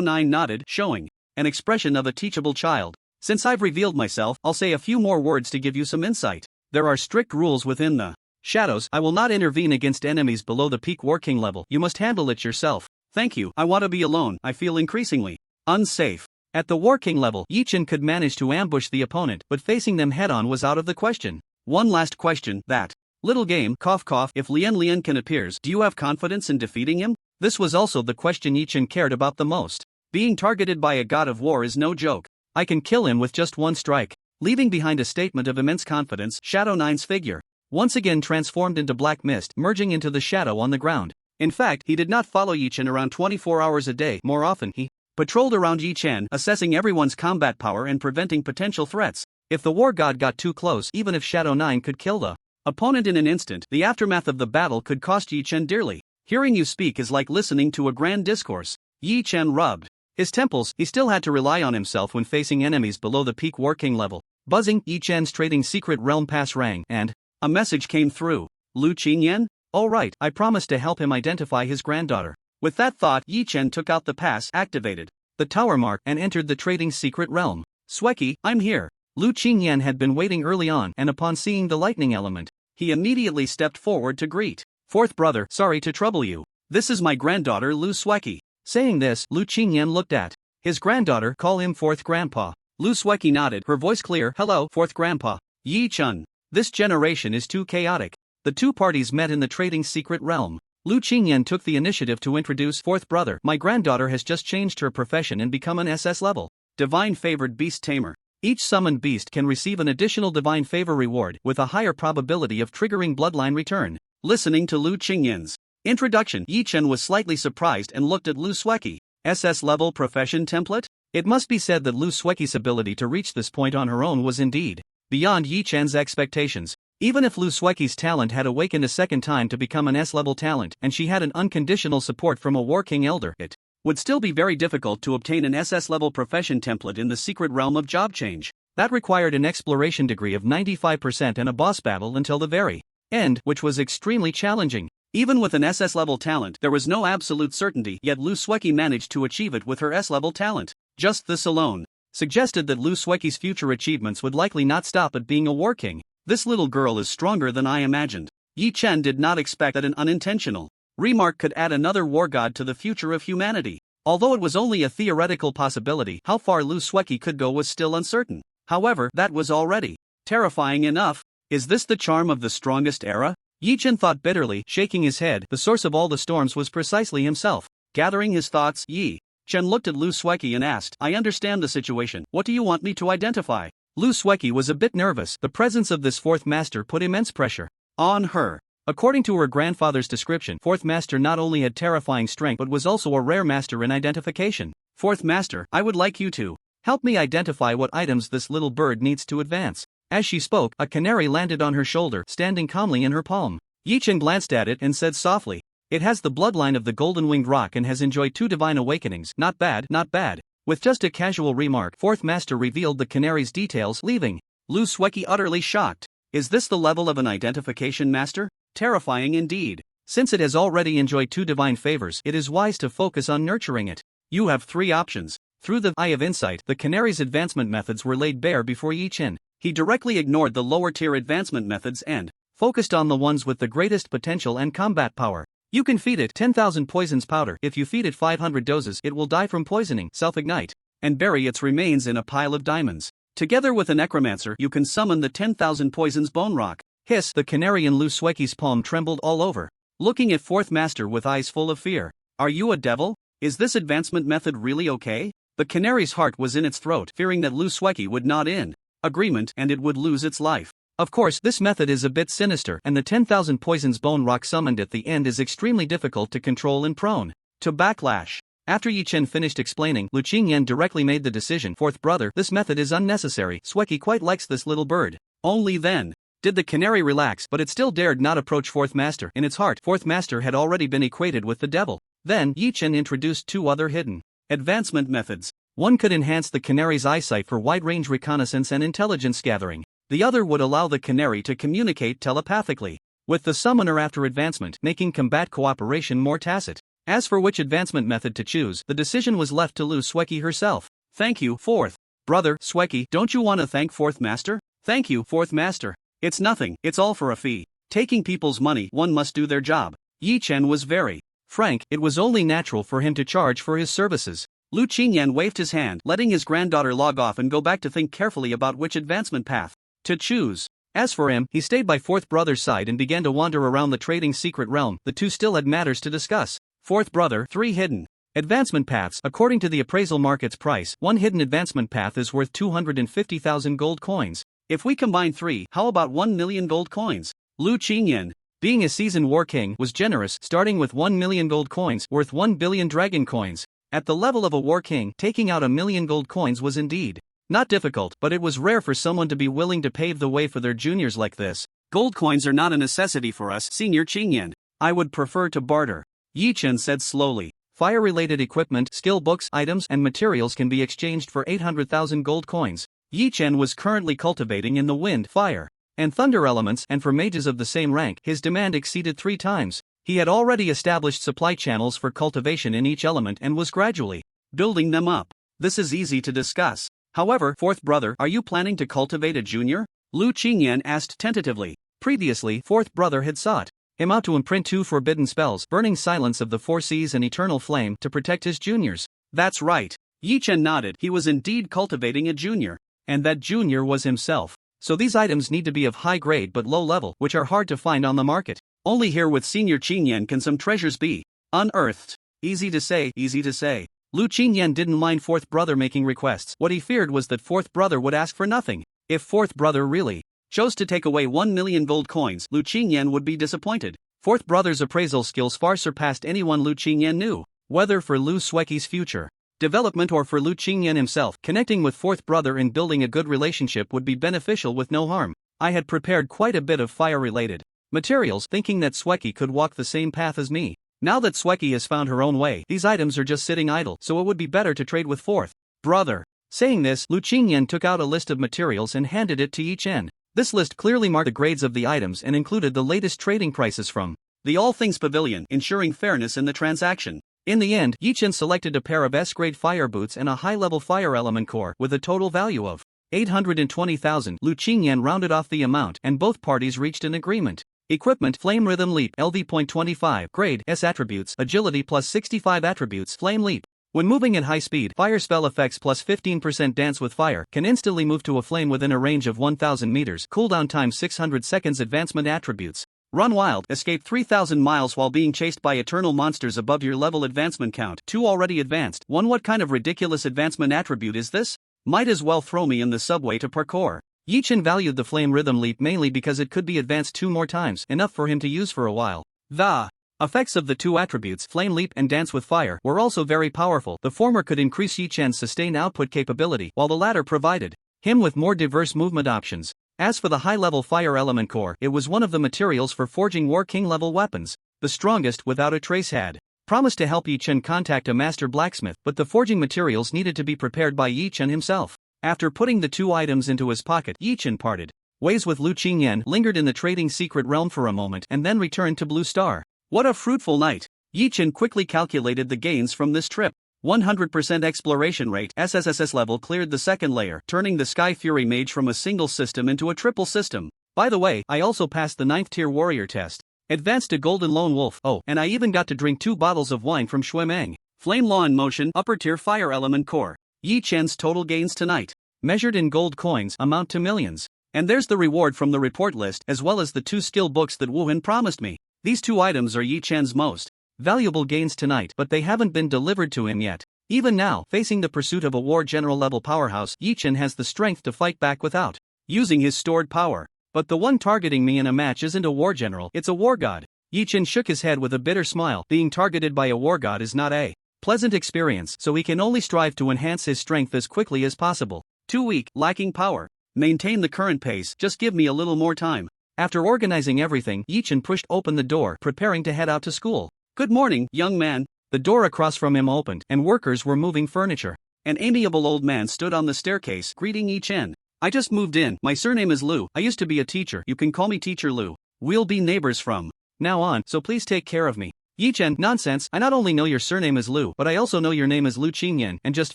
9 nodded, showing an expression of a teachable child. Since I've revealed myself, I'll say a few more words to give you some insight. There are strict rules within the shadows. I will not intervene against enemies below the peak War King level. You must handle it yourself. Thank you. I want to be alone. I feel increasingly unsafe. At the War King level, Yi Chen could manage to ambush the opponent, but facing them head-on was out of the question. One last question. That little game, cough cough, if Lian Lian can appears, do you have confidence in defeating him? This was also the question Yi Chen cared about the most. Being targeted by a god of war is no joke. I can kill him with just one strike. Leaving behind a statement of immense confidence, Shadow 9's figure once again transformed into black mist, merging into the shadow on the ground. In fact, he did not follow Yi Chen around 24 hours a day. More often, he patrolled around Yi Chen, assessing everyone's combat power and preventing potential threats. If the war god got too close, even if Shadow 9 could kill the opponent in an instant, the aftermath of the battle could cost Yi Chen dearly. Hearing you speak is like listening to a grand discourse. Yi Chen rubbed his temples. He still had to rely on himself when facing enemies below the peak War King level. Buzzing, Yi Chen's trading secret realm pass rang, and a message came through. Lu Qingyan? All right, I promised to help him identify his granddaughter. With that thought, Yi Chen took out the pass, activated the tower mark, and entered the trading secret realm. Sweki, I'm here. Lu Qingyan had been waiting early on, and upon seeing the lightning element, he immediately stepped forward to greet. Fourth brother, sorry to trouble you. This is my granddaughter Lu Sweki. Saying this, Lu Qingyan looked at his granddaughter. Call him fourth grandpa. Lu Sweki nodded, her voice clear. Hello, fourth grandpa. Yi Chen. This generation is too chaotic. The two parties met in the trading secret realm. Lu Qingyan took the initiative to introduce fourth brother. My granddaughter has just changed her profession and become an SS level divine favored beast tamer. Each summoned beast can receive an additional divine favor reward with a higher probability of triggering bloodline return. Listening to Lu Qingyan's introduction, Yi Chen was slightly surprised and looked at Lu Sweki. SS level profession template? It must be said that Lu Sweki's ability to reach this point on her own was indeed beyond Yi Chen's expectations. Even if Lu Sweki's talent had awakened a second time to become an S-level talent and she had an unconditional support from a War King Elder, it would still be very difficult to obtain an SS-level profession template in the secret realm of job change. That required an exploration degree of 95% and a boss battle until the very end, which was extremely challenging. Even with an SS-level talent, there was no absolute certainty, yet Lu Sweki managed to achieve it with her S-level talent. Just this alone suggested that Lu Sweki's future achievements would likely not stop at being a War King. This little girl is stronger than I imagined. Yi Chen did not expect that an unintentional remark could add another war god to the future of humanity. Although it was only a theoretical possibility, how far Lu Sweki could go was still uncertain. However, that was already terrifying enough. Is this the charm of the strongest era? Yi Chen thought bitterly, shaking his head. The source of all the storms was precisely himself. Gathering his thoughts, Yi Chen looked at Lu Sweki and asked, I understand the situation. What do you want me to identify? Lu Sweki was a bit nervous. The presence of this fourth master put immense pressure on her. According to her grandfather's description, fourth master not only had terrifying strength but was also a rare master in identification. Fourth master, I would like you to help me identify what items this little bird needs to advance. As she spoke, a canary landed on her shoulder, standing calmly in her palm. Yi Chen glanced at it and said softly, "It has the bloodline of the golden-winged rock and has enjoyed 2 divine awakenings. Not bad, not bad." With just a casual remark, fourth master revealed the canary's details, leaving Luski utterly shocked. Is this the level of an identification master? Terrifying indeed. Since it has already enjoyed 2 divine favors, it is wise to focus on nurturing it. You have 3 options. Through the eye of insight, the canary's advancement methods were laid bare before Yi Chen. He directly ignored the lower-tier advancement methods and focused on the ones with the greatest potential and combat power. You can feed it 10,000 poisons powder. If you feed it 500 doses, it will die from poisoning, self-ignite, and bury its remains in a pile of diamonds. Together with a necromancer, you can summon the 10,000 poisons bone rock. Hiss! The canary in Luski's palm trembled all over, looking at fourth master with eyes full of fear. Are you a devil? Is this advancement method really okay? The canary's heart was in its throat, fearing that Luski would nod in agreement and it would lose its life. Of course, this method is a bit sinister, and the 10,000 poisons bone rock summoned at the end is extremely difficult to control and prone to backlash. After Yi Chen finished explaining, Lu Qingyan directly made the decision. Fourth brother, this method is unnecessary. Sueki quite likes this little bird. Only then did the canary relax, but it still dared not approach fourth master. In its heart, fourth master had already been equated with the devil. Then, Yi Chen introduced 2 other hidden advancement methods. One could enhance the canary's eyesight for wide-range reconnaissance and intelligence gathering. The other would allow the canary to communicate telepathically with the summoner after advancement, making combat cooperation more tacit. As for which advancement method to choose, the decision was left to Luski herself. Thank you, fourth brother. Sueki, don't you want to thank fourth master? Thank you, fourth master. It's nothing, it's all for a fee. Taking people's money, one must do their job. Yi Chen was very frank. It was only natural for him to charge for his services. Lu Qingyan waved his hand, letting his granddaughter log off and go back to think carefully about which advancement path to choose. As for him, he stayed by fourth brother's side and began to wander around the trading secret realm. The two still had matters to discuss. Fourth brother, 3 hidden advancement paths. According to the appraisal market's price, 1 hidden advancement path is worth 250,000 gold coins. If we combine 3, how about 1 million gold coins? Lu Qingyan, being a seasoned war king, was generous, starting with 1 million gold coins, worth 1 billion dragon coins. At the level of a war king, taking out 1 million gold coins was indeed not difficult, but it was rare for someone to be willing to pave the way for their juniors like this. Gold coins are not a necessity for us, Senior Qingyan. I would prefer to barter, Yi Chen said slowly. Fire-related equipment, skill books, items, and materials can be exchanged for 800,000 gold coins. Yi Chen was currently cultivating in the wind, fire, and thunder elements, and for mages of the same rank, his demand exceeded 3 times. He had already established supply channels for cultivation in each element and was gradually building them up. This is easy to discuss. However, fourth brother, are you planning to cultivate a junior? Lu Qingyan asked tentatively. Previously, fourth brother had sought him out to imprint 2 forbidden spells, Burning Silence of the 4 Seas and Eternal Flame, to protect his juniors. That's right. Yi Chen nodded. He was indeed cultivating a junior. And that junior was himself. So these items need to be of high grade but low level, which are hard to find on the market. Only here with Senior Qingyan can some treasures be unearthed. Easy to say, easy to say. Lu Qingyan didn't mind fourth brother making requests. What he feared was that fourth brother would ask for nothing. If fourth brother really chose to take away 1 million gold coins, Lu Qingyan would be disappointed. Fourth brother's appraisal skills far surpassed anyone Lu Qingyan knew. Whether for Lu Sueki's future development or for Lu Qingyan himself, connecting with fourth brother and building a good relationship would be beneficial with no harm. I had prepared quite a bit of fire-related materials, thinking that Sueki could walk the same path as me. Now that Sueki has found her own way, these items are just sitting idle, so it would be better to trade with fourth brother. Saying this, Lu Qingyan took out a list of materials and handed it to Yi Chen. This list clearly marked the grades of the items and included the latest trading prices from the All Things Pavilion, ensuring fairness in the transaction. In the end, Yi Chen selected a pair of S-grade fire boots and a high-level fire element core with a total value of 820,000. Lu Qingyan rounded off the amount and both parties reached an agreement. Equipment: Flame Rhythm Leap, LV.25, grade, S attributes, agility plus 65 attributes, Flame Leap. When moving at high speed, fire spell effects plus 15% dance with fire, can instantly move to a flame within a range of 1000 meters, cooldown time 600 seconds. Advancement attributes: Run Wild, escape 3000 miles while being chased by eternal monsters above your level. Advancement count 2 already advanced. 1 What kind of ridiculous advancement attribute is this? Might as well throw me in the subway to parkour. Yi Chen valued the Flame Rhythm Leap mainly because it could be advanced 2 more times, enough for him to use for a while. The effects of the 2 attributes, Flame Leap and Dance with Fire, were also very powerful. The former could increase Yi Chen's sustained output capability, while the latter provided him with more diverse movement options. As for the high-level fire element core, it was one of the materials for forging War King level weapons, the strongest without a trace had promised to help Yi Chen contact a master blacksmith, but the forging materials needed to be prepared by Yi Chen himself. After putting the two items into his pocket, Yi Chen parted ways with Lu Qingyan, lingered in the trading secret realm for a moment and then returned to Blue Star. What a fruitful night! Yi Chen quickly calculated the gains from this trip. 100% exploration rate. SSS level cleared the second layer, turning the Sky Fury Mage from a single system into a triple system. By the way, I also passed the 9th tier warrior test. Advanced to Golden Lone Wolf. Oh, and I even got to drink 2 bottles of wine from Shui Meng. Flame Law in Motion, upper tier fire element core. Yi Chen's total gains tonight, measured in gold coins, amount to millions. And there's the reward from the report list, as well as the 2 skill books that Wu Hen promised me. These 2 items are Yi Chen's most valuable gains tonight, but they haven't been delivered to him yet. Even now, facing the pursuit of a war general level powerhouse, Yi Chen has the strength to fight back without using his stored power. But the one targeting me in a match isn't a war general, it's a war god. Yi Chen shook his head with a bitter smile. Being targeted by a war god is not a pleasant experience, so he can only strive to enhance his strength as quickly as possible. Too weak, lacking power. Maintain the current pace, just give me a little more time. After organizing everything, Yi Chen pushed open the door, preparing to head out to school. Good morning, young man. The door across from him opened, and workers were moving furniture. An amiable old man stood on the staircase, greeting Yi Chen. I just moved in. My surname is Lu. I used to be a teacher. You can call me Teacher Lu. We'll be neighbors from now on, so please take care of me. Yi Chen, nonsense. I not only know your surname is Lu, but I also know your name is Lu Qingyan, and just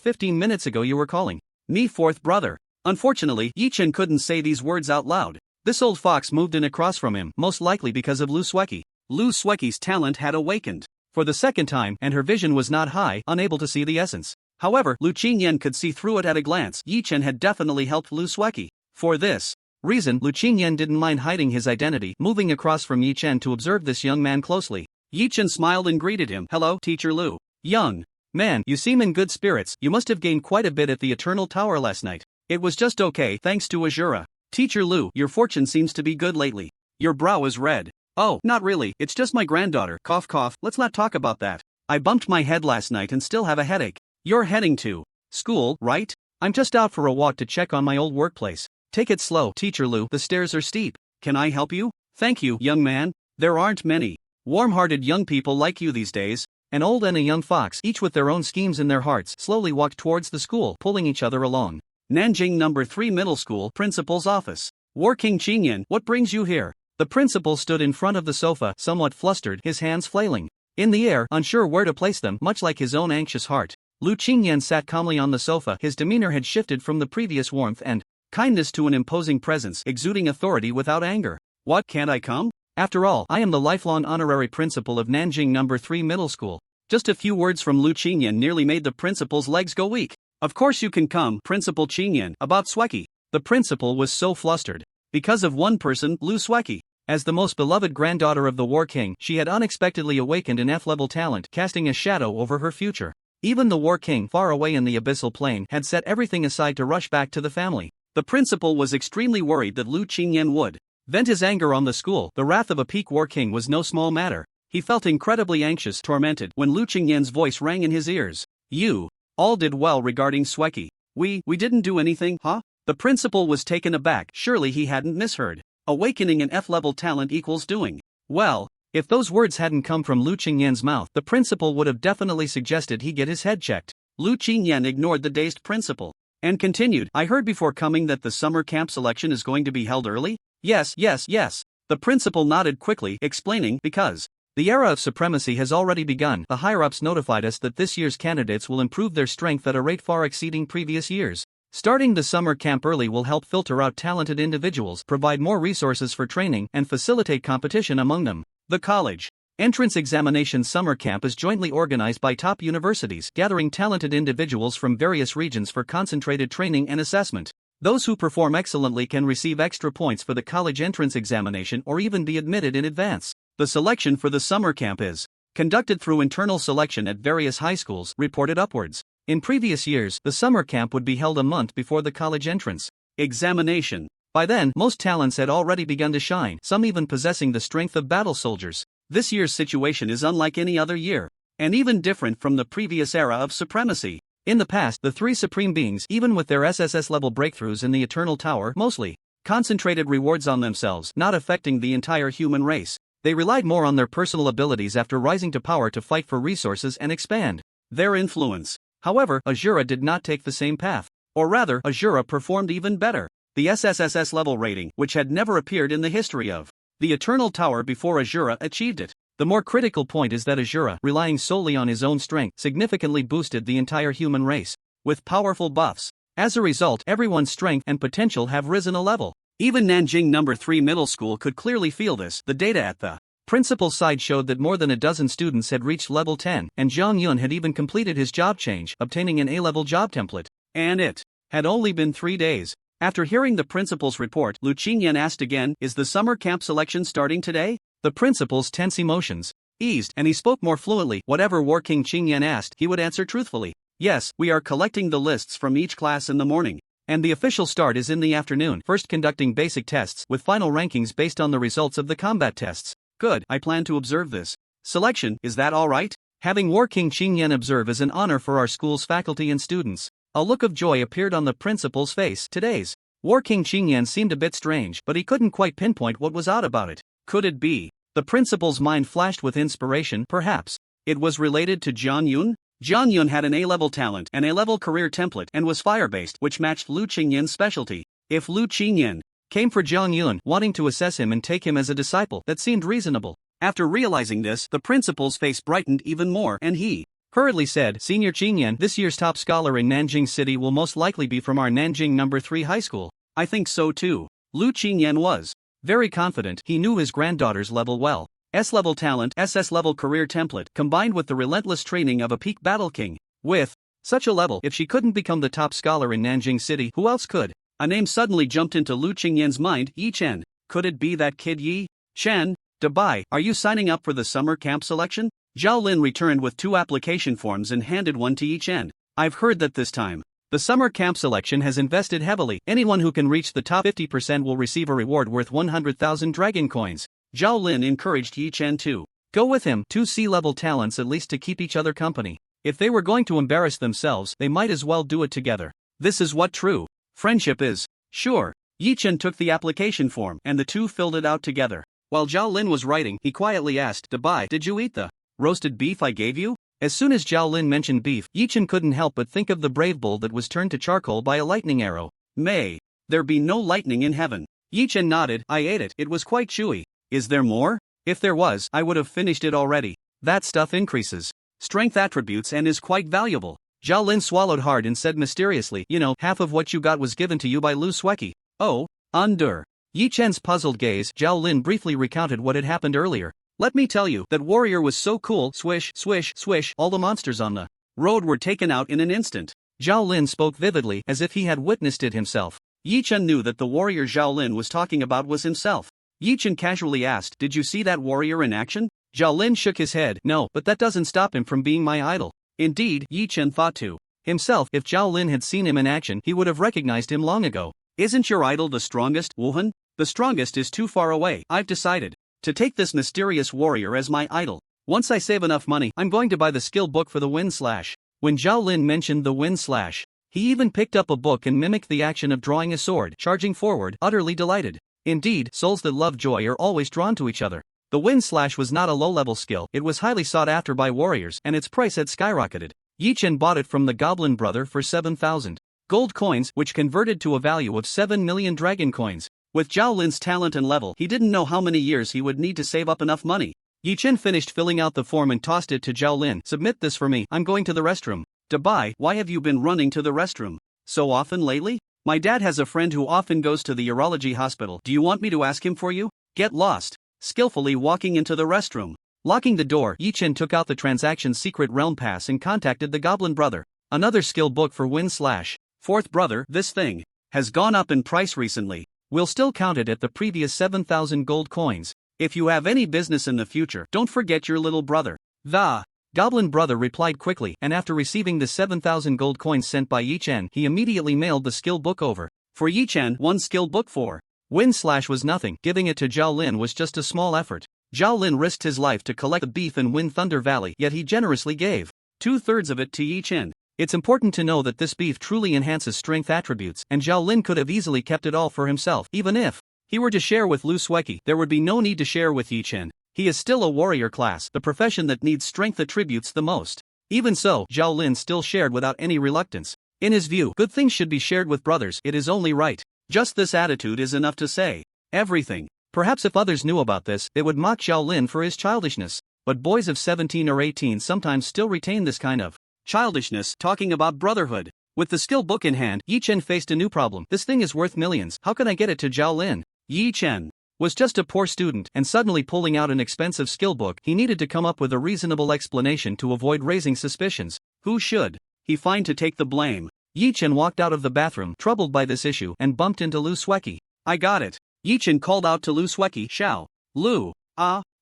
15 minutes ago you were calling me fourth brother. Unfortunately, Yi Chen couldn't say these words out loud. This old fox moved in across from him, most likely because of Lu Sueki. Lu Sueki's talent had awakened for the second time, and her vision was not high, unable to see the essence. However, Lu Qingyan could see through it at a glance. Yi Chen had definitely helped Lu Sueki. For this reason, Lu Qingyan didn't mind hiding his identity, moving across from Yi Chen to observe this young man closely. Yi Chen smiled and greeted him. Hello, Teacher Lu. Young man, you seem in good spirits. You must have gained quite a bit at the Eternal Tower last night. It was just okay, thanks to Azura. Teacher Lu, your fortune seems to be good lately. Your brow is red. Oh, not really, it's just my granddaughter. Cough cough, let's not talk about that. I bumped my head last night and still have a headache. You're heading to school, right? I'm just out for a walk to check on my old workplace. Take it slow, Teacher Lu, the stairs are steep. Can I help you? Thank you, young man. There aren't many warm-hearted young people like you these days. An old and a young fox, each with their own schemes in their hearts, slowly walked towards the school, pulling each other along. Nanjing No. 3 Middle School, Principal's office. War King Qingyan, what brings you here? The principal stood in front of the sofa, somewhat flustered, his hands flailing in the air, unsure where to place them, much like his own anxious heart. Lu Qingyan sat calmly on the sofa. His demeanor had shifted from the previous warmth and kindness to an imposing presence, exuding authority without anger. What, can't I come? After all, I am the lifelong honorary principal of Nanjing No. 3 Middle School. Just a few words from Lu Qingyan nearly made the principal's legs go weak. Of course you can come, Principal Qingyan. About Sueki. The principal was so flustered. Because of one person, Lu Sueki. As the most beloved granddaughter of the War King, she had unexpectedly awakened an F-level talent, casting a shadow over her future. Even the War King, far away in the abyssal plane, had set everything aside to rush back to the family. The principal was extremely worried that Lu Qingyan would vent his anger on the school. The wrath of a peak War King was no small matter. He felt incredibly anxious, tormented, when Lu Qingyan's voice rang in his ears. You all did well regarding Sueki. We didn't do anything, huh? The principal was taken aback. Surely he hadn't misheard. Awakening an F-level talent equals doing well. If those words hadn't come from Lu Qingyan's mouth, the principal would have definitely suggested he get his head checked. Lu Qingyan ignored the dazed principal and continued, I heard before coming that the summer camp selection is going to be held early? Yes. The principal nodded quickly, explaining, because the era of supremacy has already begun. The higher-ups notified us that this year's candidates will improve their strength at a rate far exceeding previous years. Starting the summer camp early will help filter out talented individuals, provide more resources for training, and facilitate competition among them. The college entrance examination summer camp is jointly organized by top universities, gathering talented individuals from various regions for concentrated training and assessment. Those who perform excellently can receive extra points for the college entrance examination or even be admitted in advance. The selection for the summer camp is conducted through internal selection at various high schools, reported upwards. In previous years, the summer camp would be held a month before the college entrance examination. By then, most talents had already begun to shine, some even possessing the strength of battle soldiers. This year's situation is unlike any other year, and even different from the previous era of supremacy. In the past, the 3 supreme beings, even with their SSS level breakthroughs in the Eternal Tower, mostly concentrated rewards on themselves, not affecting the entire human race. They relied more on their personal abilities after rising to power to fight for resources and expand their influence. However, Azura did not take the same path. Or rather, Azura performed even better. The SSS level rating, which had never appeared in the history of the Eternal Tower before Azura achieved it. The more critical point is that Azura, relying solely on his own strength, significantly boosted the entire human race with powerful buffs. As a result, everyone's strength and potential have risen a level. Even Nanjing No. 3 Middle School could clearly feel this. The data at the principal's side showed that more than a dozen students had reached level 10, and Zhang Yun had even completed his job change, obtaining an A-level job template. And it had only been 3 days. After hearing the principal's report, Lu Qingyan asked again, "Is the summer camp selection starting today?" The principal's tense emotions eased, and he spoke more fluently. Whatever War King Qingyan asked, he would answer truthfully. "Yes, we are collecting the lists from each class in the morning. And the official start is in the afternoon, first conducting basic tests, with final rankings based on the results of the combat tests." "Good, I plan to observe this selection, is that alright?" Having War King Qingyan observe is an honor for our school's faculty and students. A look of joy appeared on the principal's face. Today's War King Qingyan seemed a bit strange, but he couldn't quite pinpoint what was odd about it. Could it be? The principal's mind flashed with inspiration. Perhaps it was related to Zhang Yun? Zhang Yun had an A-level talent, an A-level career template, and was fire-based, which matched Lu Qingyan's specialty. If Lu Qingyan came for Zhang Yun, wanting to assess him and take him as a disciple, that seemed reasonable. After realizing this, the principal's face brightened even more, and he hurriedly said, "Senior Qingyan, this year's top scholar in Nanjing City will most likely be from our Nanjing No. 3 high school." "I think so too." Lu Qingyan was very confident. He knew his granddaughter's level well. S-level talent, SS-level career template, combined with the relentless training of a peak battle king. With such a level, if she couldn't become the top scholar in Nanjing City, who else could? A name suddenly jumped into Lu Qingyan's mind, Yi Chen. Could it be that kid Yi Chen? Dubai, are you signing up for the summer camp selection? Zhao Lin returned with 2 application forms and handed one to Yi Chen. "I've heard that this time the summer camp selection has invested heavily. Anyone who can reach the top 50% will receive a reward worth 100,000 dragon coins." Zhao Lin encouraged Yi Chen to go with him, 2 C-level talents at least to keep each other company. If they were going to embarrass themselves, they might as well do it together. This is what true friendship is. Sure. Yi Chen took the application form, and the two filled it out together. While Zhao Lin was writing, he quietly asked, "Dubai, did you eat the roasted beef I gave you?" As soon as Zhao Lin mentioned beef, Yi Chen couldn't help but think of the brave bull that was turned to charcoal by a lightning arrow. "May there be no lightning in heaven." Yi Chen nodded. "I ate it, it was quite chewy." "Is there more?" "If there was, I would have finished it already. That stuff increases strength attributes and is quite valuable." Zhao Lin swallowed hard and said mysteriously, "You know, half of what you got was given to you by Lu Sueki." "Oh, under." Yi Chen's puzzled gaze, Zhao Lin briefly recounted what had happened earlier. "Let me tell you, that warrior was so cool, swish, swish, swish, all the monsters on the road were taken out in an instant." Zhao Lin spoke vividly, as if he had witnessed it himself. Yi Chen knew that the warrior Zhao Lin was talking about was himself. Yi Chen casually asked, "Did you see that warrior in action?" Zhao Lin shook his head. "No, but that doesn't stop him from being my idol." Indeed, Yi Chen thought to himself, if Zhao Lin had seen him in action, he would have recognized him long ago. "Isn't your idol the strongest, Wuhan?" "The strongest is too far away. I've decided to take this mysterious warrior as my idol. Once I save enough money, I'm going to buy the skill book for the wind slash." When Zhao Lin mentioned the wind slash, he even picked up a book and mimicked the action of drawing a sword, charging forward, utterly delighted. Indeed, souls that love joy are always drawn to each other. The wind slash was not a low-level skill, it was highly sought after by warriors, and its price had skyrocketed. Yi Chen bought it from the Goblin brother for 7,000 gold coins, which converted to a value of 7 million dragon coins. With Zhao Lin's talent and level, he didn't know how many years he would need to save up enough money. Yi Chen finished filling out the form and tossed it to Zhao Lin. "Submit this for me, I'm going to the restroom." "Dubai, why have you been running to the restroom so often lately?" "My dad has a friend who often goes to the urology hospital. Do you want me to ask him for you?" "Get lost." Skillfully walking into the restroom. Locking the door, Yi Chen took out the transaction's secret realm pass and contacted the Goblin brother. "Another skill book for wind slash." "Fourth brother, this thing has gone up in price recently. We'll still count it at the previous 7,000 gold coins. If you have any business in the future, don't forget your little brother." The Goblin brother replied quickly, and after receiving the 7,000 gold coins sent by Yi Chen, he immediately mailed the skill book over. For Yi Chen, one skill book for wind slash was nothing. Giving it to Zhao Lin was just a small effort. Zhao Lin risked his life to collect the beef in Wind Thunder Valley, yet he generously gave 2/3 of it to Yi Chen. It's important to know that this beef truly enhances strength attributes, and Zhao Lin could have easily kept it all for himself. Even if he were to share with Lu Sueki, there would be no need to share with Yi Chen. He is still a warrior class, the profession that needs strength attributes the most. Even so, Zhao Lin still shared without any reluctance. In his view, good things should be shared with brothers, it is only right. Just this attitude is enough to say everything. Perhaps if others knew about this, they would mock Zhao Lin for his childishness. But boys of 17 or 18 sometimes still retain this kind of childishness. Talking about brotherhood. With the skill book in hand, Yi Chen faced a new problem. This thing is worth millions, how can I get it to Zhao Lin? Yi Chen was just a poor student, and suddenly pulling out an expensive skill book, he needed to come up with a reasonable explanation to avoid raising suspicions. Who should he find to take the blame? Yi Chen walked out of the bathroom, troubled by this issue, and bumped into Lu Sueki. I got it. Yi Chen called out to Lu Sueki. Xiao Lu.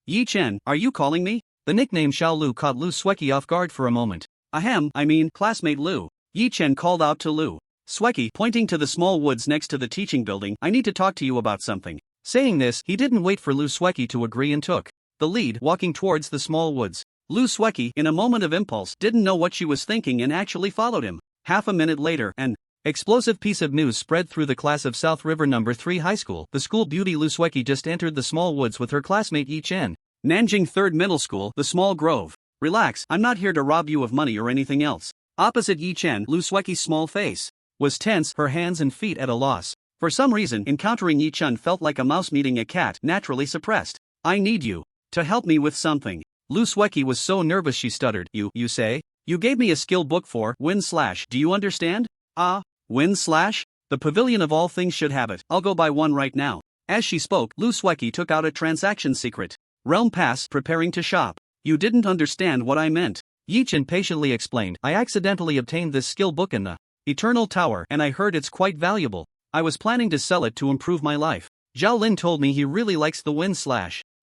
Yi Chen, are you calling me? The nickname Xiao Lu caught Lu Sueki off guard for a moment. Ahem, I mean, classmate Lu. Yi Chen called out to Lu Sueki, pointing to the small woods next to the teaching building. I need to talk to you about something. Saying this, he didn't wait for Lu Sueki to agree and took the lead, walking towards the small woods. Lu Sueki, in a moment of impulse, didn't know what she was thinking and actually followed him. Half a minute later, an explosive piece of news spread through the class of South River No. 3 High School. The school beauty Lu Sueki just entered the small woods with her classmate Yi Chen. Nanjing 3rd Middle School, the small grove. Relax, I'm not here to rob you of money or anything else. Opposite Yi Chen, Lu Sueki's small face was tense, her hands and feet at a loss. For some reason, encountering Yi Chen felt like a mouse meeting a cat, naturally suppressed. I need you to help me with something. Lu Sueki was so nervous she stuttered. You say? You gave me a skill book for win/. Do you understand? Win/? The pavilion of all things should have it. I'll go buy one right now. As she spoke, Lu Sueki took out a transaction secret realm pass, preparing to shop. You didn't understand what I meant. Yi Chen patiently explained. I accidentally obtained this skill book in the Eternal Tower, and I heard it's quite valuable. I was planning to sell it to improve my life. Zhao Lin told me he really likes the win/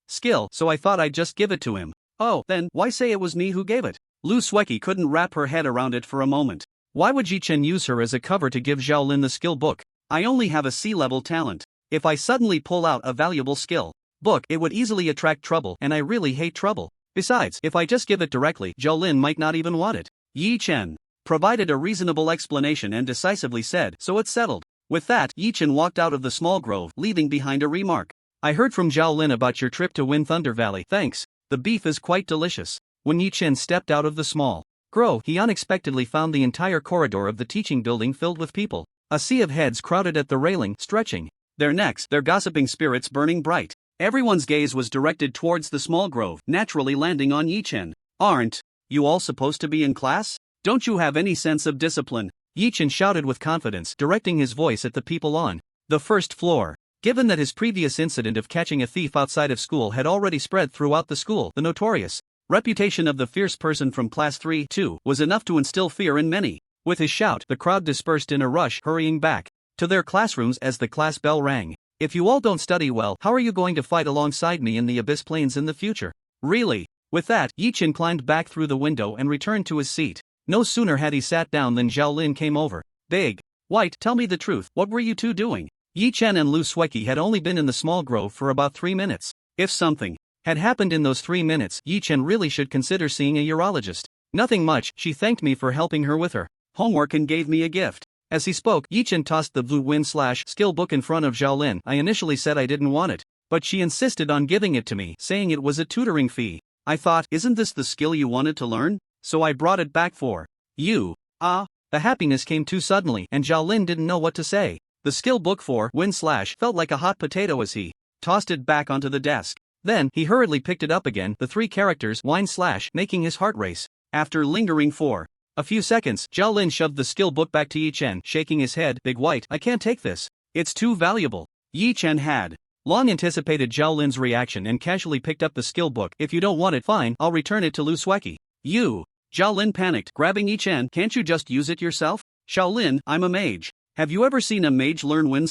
skill, so I thought I'd just give it to him. Oh, then, why say it was me who gave it? Lu Sueki couldn't wrap her head around it for a moment. Why would Yi Chen use her as a cover to give Zhao Lin the skill book? I only have a C-level talent. If I suddenly pull out a valuable skill book, it would easily attract trouble, and I really hate trouble. Besides, if I just give it directly, Zhao Lin might not even want it. Yi Chen provided a reasonable explanation and decisively said, so it's settled. With that, Yi Chen walked out of the small grove, leaving behind a remark. I heard from Zhao Lin about your trip to Wind Thunder Valley. Thanks. The beef is quite delicious. When Yi Chen stepped out of the small grove, he unexpectedly found the entire corridor of the teaching building filled with people. A sea of heads crowded at the railing, stretching their necks, their gossiping spirits burning bright. Everyone's gaze was directed towards the small grove, naturally landing on Yi Chen. Aren't you all supposed to be in class? Don't you have any sense of discipline? Yi Chen shouted with confidence, directing his voice at the people on the first floor. Given that his previous incident of catching a thief outside of school had already spread throughout the school, the notorious reputation of the fierce person from class 3-2 was enough to instill fear in many. With his shout, the crowd dispersed in a rush, hurrying back to their classrooms as the class bell rang. If you all don't study well, how are you going to fight alongside me in the Abyss Plains in the future? Really? With that, Yi Chen climbed back through the window and returned to his seat. No sooner had he sat down than Zhao Lin came over. Big White, tell me the truth, what were you two doing? Yi Chen and Lu Sueki had only been in the small grove for about 3 minutes. If something had happened in those 3 minutes, Yi Chen really should consider seeing a urologist. Nothing much, she thanked me for helping her with her homework and gave me a gift. As he spoke, Yi Chen tossed the blue win/skill book in front of Zhao Lin. I initially said I didn't want it, but she insisted on giving it to me, saying it was a tutoring fee. I thought, isn't this the skill you wanted to learn? So I brought it back for you. The happiness came too suddenly, and Zhao Lin didn't know what to say. The skill book for win/ felt like a hot potato as he tossed it back onto the desk. Then, he hurriedly picked it up again, the 3 characters wine/ making his heart race. After lingering for a few seconds, Zhao Lin shoved the skill book back to Yi Chen, shaking his head. Big White, I can't take this. It's too valuable. Yi Chen had long anticipated Zhao Lin's reaction and casually picked up the skill book. If you don't want it, fine, I'll return it to Lu Sueki. You. Zhao Lin panicked, grabbing Yi Chen. Can't you just use it yourself? Xiao Lin, I'm a mage. Have you ever seen a mage learn win/?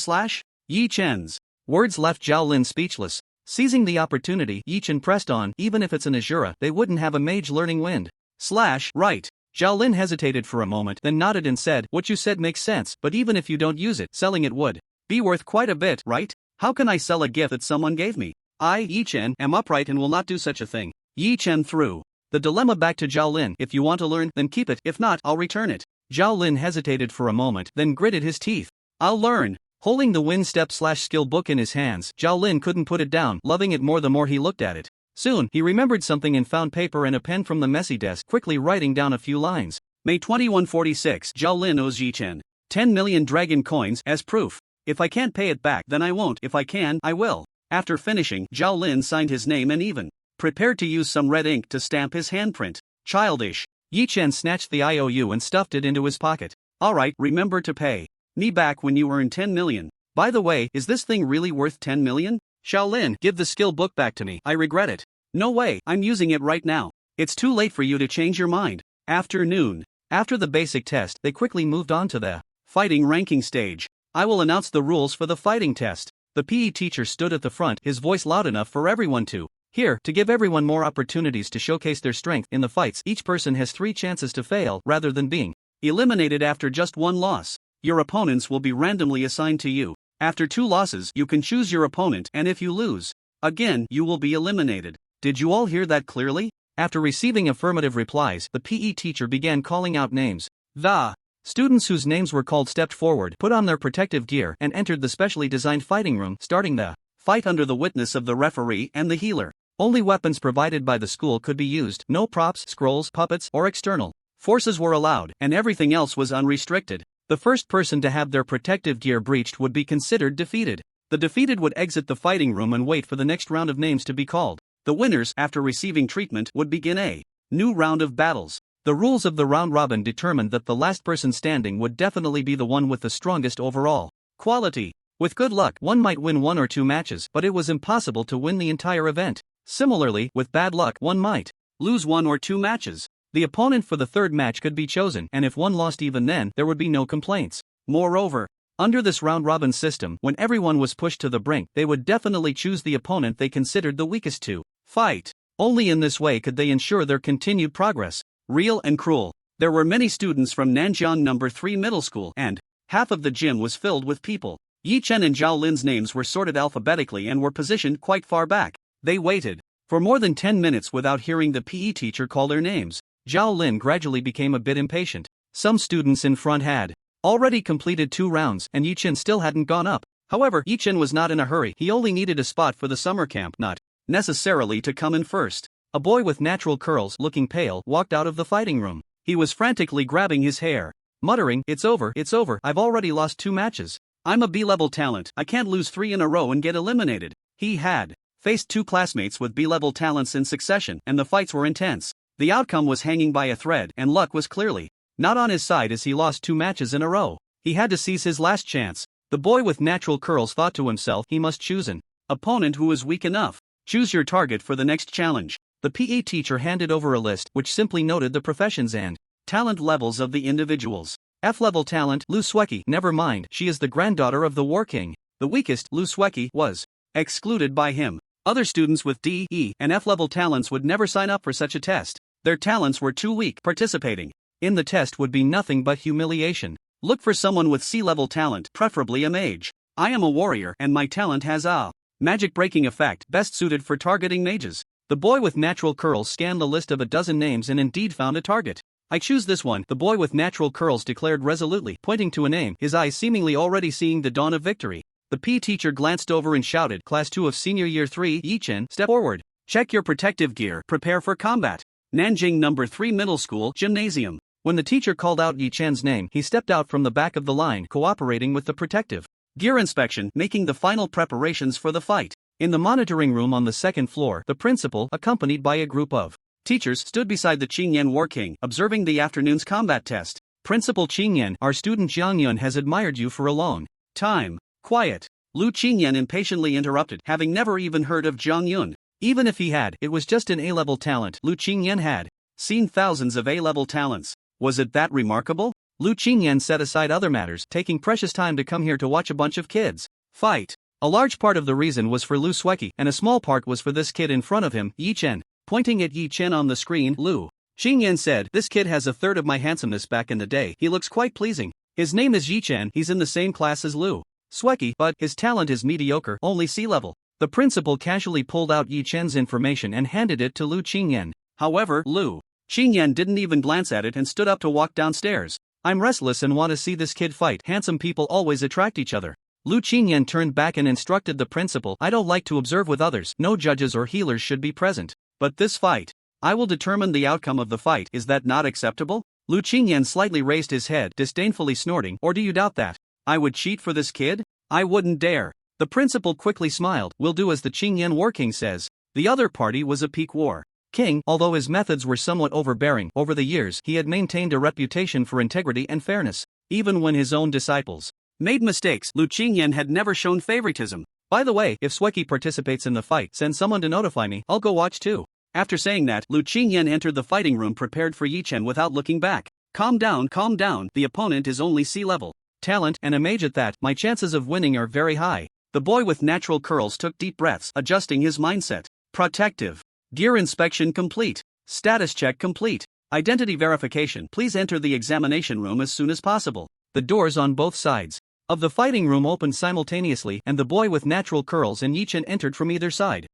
Yi Chen's words left Zhao Lin speechless. Seizing the opportunity, Yi Chen pressed on. Even if it's an Azura, they wouldn't have a mage learning wind/. Right. Zhao Lin hesitated for a moment, then nodded and said, what you said makes sense, but even if you don't use it, selling it would be worth quite a bit, right? How can I sell a gift that someone gave me? I, Yi Chen, am upright and will not do such a thing. Yi Chen threw the dilemma back to Zhao Lin. If you want to learn, then keep it, if not, I'll return it. Zhao Lin hesitated for a moment, then gritted his teeth. I'll learn. Holding the win step/skill book in his hands, Zhao Lin couldn't put it down, loving it more the more he looked at it. Soon, he remembered something and found paper and a pen from the messy desk, quickly writing down a few lines. May 2146, Zhao Lin owes Yichen 10 million dragon coins as proof. If I can't pay it back, then I won't. If I can, I will. After finishing, Zhao Lin signed his name and even prepared to use some red ink to stamp his handprint. Childish. Yichen snatched the IOU and stuffed it into his pocket. Alright, remember to pay me back when you earn 10 million. By the way, is this thing really worth 10 million? Zhao Lin, give the skill book back to me. I regret it. No way, I'm using it right now. It's too late for you to change your mind. Afternoon. After the basic test, they quickly moved on to the fighting ranking stage. I will announce the rules for the fighting test. The PE teacher stood at the front, his voice loud enough for everyone to hear. To give everyone more opportunities to showcase their strength in the fights, each person has 3 chances to fail rather than being eliminated after just 1 loss. Your opponents will be randomly assigned to you. After 2 losses, you can choose your opponent, and if you lose again, you will be eliminated. Did you all hear that clearly? After receiving affirmative replies, the PE teacher began calling out names. The students whose names were called stepped forward, put on their protective gear, and entered the specially designed fighting room, starting the fight under the witness of the referee and the healer. Only weapons provided by the school could be used. No props, scrolls, puppets, or external forces were allowed, and everything else was unrestricted. The first person to have their protective gear breached would be considered defeated. The defeated would exit the fighting room and wait for the next round of names to be called. The winners, after receiving treatment, would begin a new round of battles. The rules of the round robin determined that the last person standing would definitely be the one with the strongest overall quality. With good luck, one might win 1 or 2 matches, but it was impossible to win the entire event. Similarly, with bad luck, one might lose 1 or 2 matches. The opponent for the third match could be chosen, and if one lost even then, there would be no complaints. Moreover, under this round-robin system, when everyone was pushed to the brink, they would definitely choose the opponent they considered the weakest to fight. Only in this way could they ensure their continued progress. Real and cruel. There were many students from Nanjiang No. 3 Middle School, and half of the gym was filled with people. Yichen and Zhao Lin's names were sorted alphabetically and were positioned quite far back. They waited for more than 10 minutes without hearing the PE teacher call their names. Zhao Lin gradually became a bit impatient. Some students in front had already completed 2 rounds, and Yichen still hadn't gone up. However, Yichen was not in a hurry. He only needed a spot for the summer camp, not necessarily to come in first. A boy with natural curls, looking pale, walked out of the fighting room. He was frantically grabbing his hair, muttering, it's over, I've already lost 2 matches. I'm a B-level talent, I can't lose 3 in a row and get eliminated. He had faced 2 classmates with B-level talents in succession, and the fights were intense. The outcome was hanging by a thread, and luck was clearly not on his side as he lost 2 matches in a row. He had to seize his last chance. The boy with natural curls thought to himself he must choose an opponent who is weak enough. Choose your target for the next challenge. The PE teacher handed over a list which simply noted the professions and talent levels of the individuals. F-level talent, Lu Sueki. Never mind, she is the granddaughter of the War King. The weakest, Lu Sueki, was excluded by him. Other students with D, E, and F-level talents would never sign up for such a test. Their talents were too weak. Participating in the test would be nothing but humiliation. Look for someone with C-level talent, preferably a mage. I am a warrior, and my talent has a magic breaking effect, best suited for targeting mages. The boy with natural curls scanned the list of a dozen names and indeed found a target. I choose this one, the boy with natural curls declared resolutely, pointing to a name, his eyes seemingly already seeing the dawn of victory. The PE teacher glanced over and shouted, Class 2 of Senior Year 3, Yichen, step forward. Check your protective gear, prepare for combat. Nanjing No. 3 Middle School, Gymnasium. When the teacher called out Yichen's name, he stepped out from the back of the line, cooperating with the protective gear inspection, making the final preparations for the fight. In the monitoring room on the 2nd floor, the principal, accompanied by a group of teachers, stood beside the Qingyan War King, observing the afternoon's combat test. Principal Qingyan, our student Jiang Yun has admired you for a long time. Quiet. Lu Qingyan impatiently interrupted, having never even heard of Jiang Yun. Even if he had, it was just an A-level talent. Lu Qingyan had seen thousands of A-level talents. Was it that remarkable? Lu Qingyan set aside other matters, taking precious time to come here to watch a bunch of kids fight. A large part of the reason was for Lu Sueki, and a small part was for this kid in front of him, Yichen. Pointing at Yichen on the screen, Lu Qingyan said, this kid has a third of my handsomeness back in the day. He looks quite pleasing. His name is Yichen, he's in the same class as Lu Sueki, but his talent is mediocre, only C-level. The principal casually pulled out Yichen's information and handed it to Lu Qingyan. However, Lu Qingyan didn't even glance at it and stood up to walk downstairs. I'm restless and want to see this kid fight. Handsome people always attract each other. Lu Qingyan turned back and instructed the principal, I don't like to observe with others. No judges or healers should be present. But this fight, I will determine the outcome of the fight. Is that not acceptable? Lu Qingyan slightly raised his head, disdainfully snorting, or do you doubt that I would cheat for this kid? I wouldn't dare. The principal quickly smiled, we'll do as the Qingyan War King says. The other party was a peak war king. Although his methods were somewhat overbearing, over the years he had maintained a reputation for integrity and fairness. Even when his own disciples made mistakes, Lu Qingyan had never shown favoritism. By the way, if Sweki participates in the fight, send someone to notify me, I'll go watch too. After saying that, Lu Qingyan entered the fighting room prepared for Yi Chen without looking back. Calm down, the opponent is only C-level talent, and a mage at that, my chances of winning are very high. The boy with natural curls took deep breaths, adjusting his mindset. Protective gear inspection complete. Status check complete. Identity verification. Please enter the examination room as soon as possible. The doors on both sides of the fighting room opened simultaneously, and the boy with natural curls and Yi Chen entered from either side.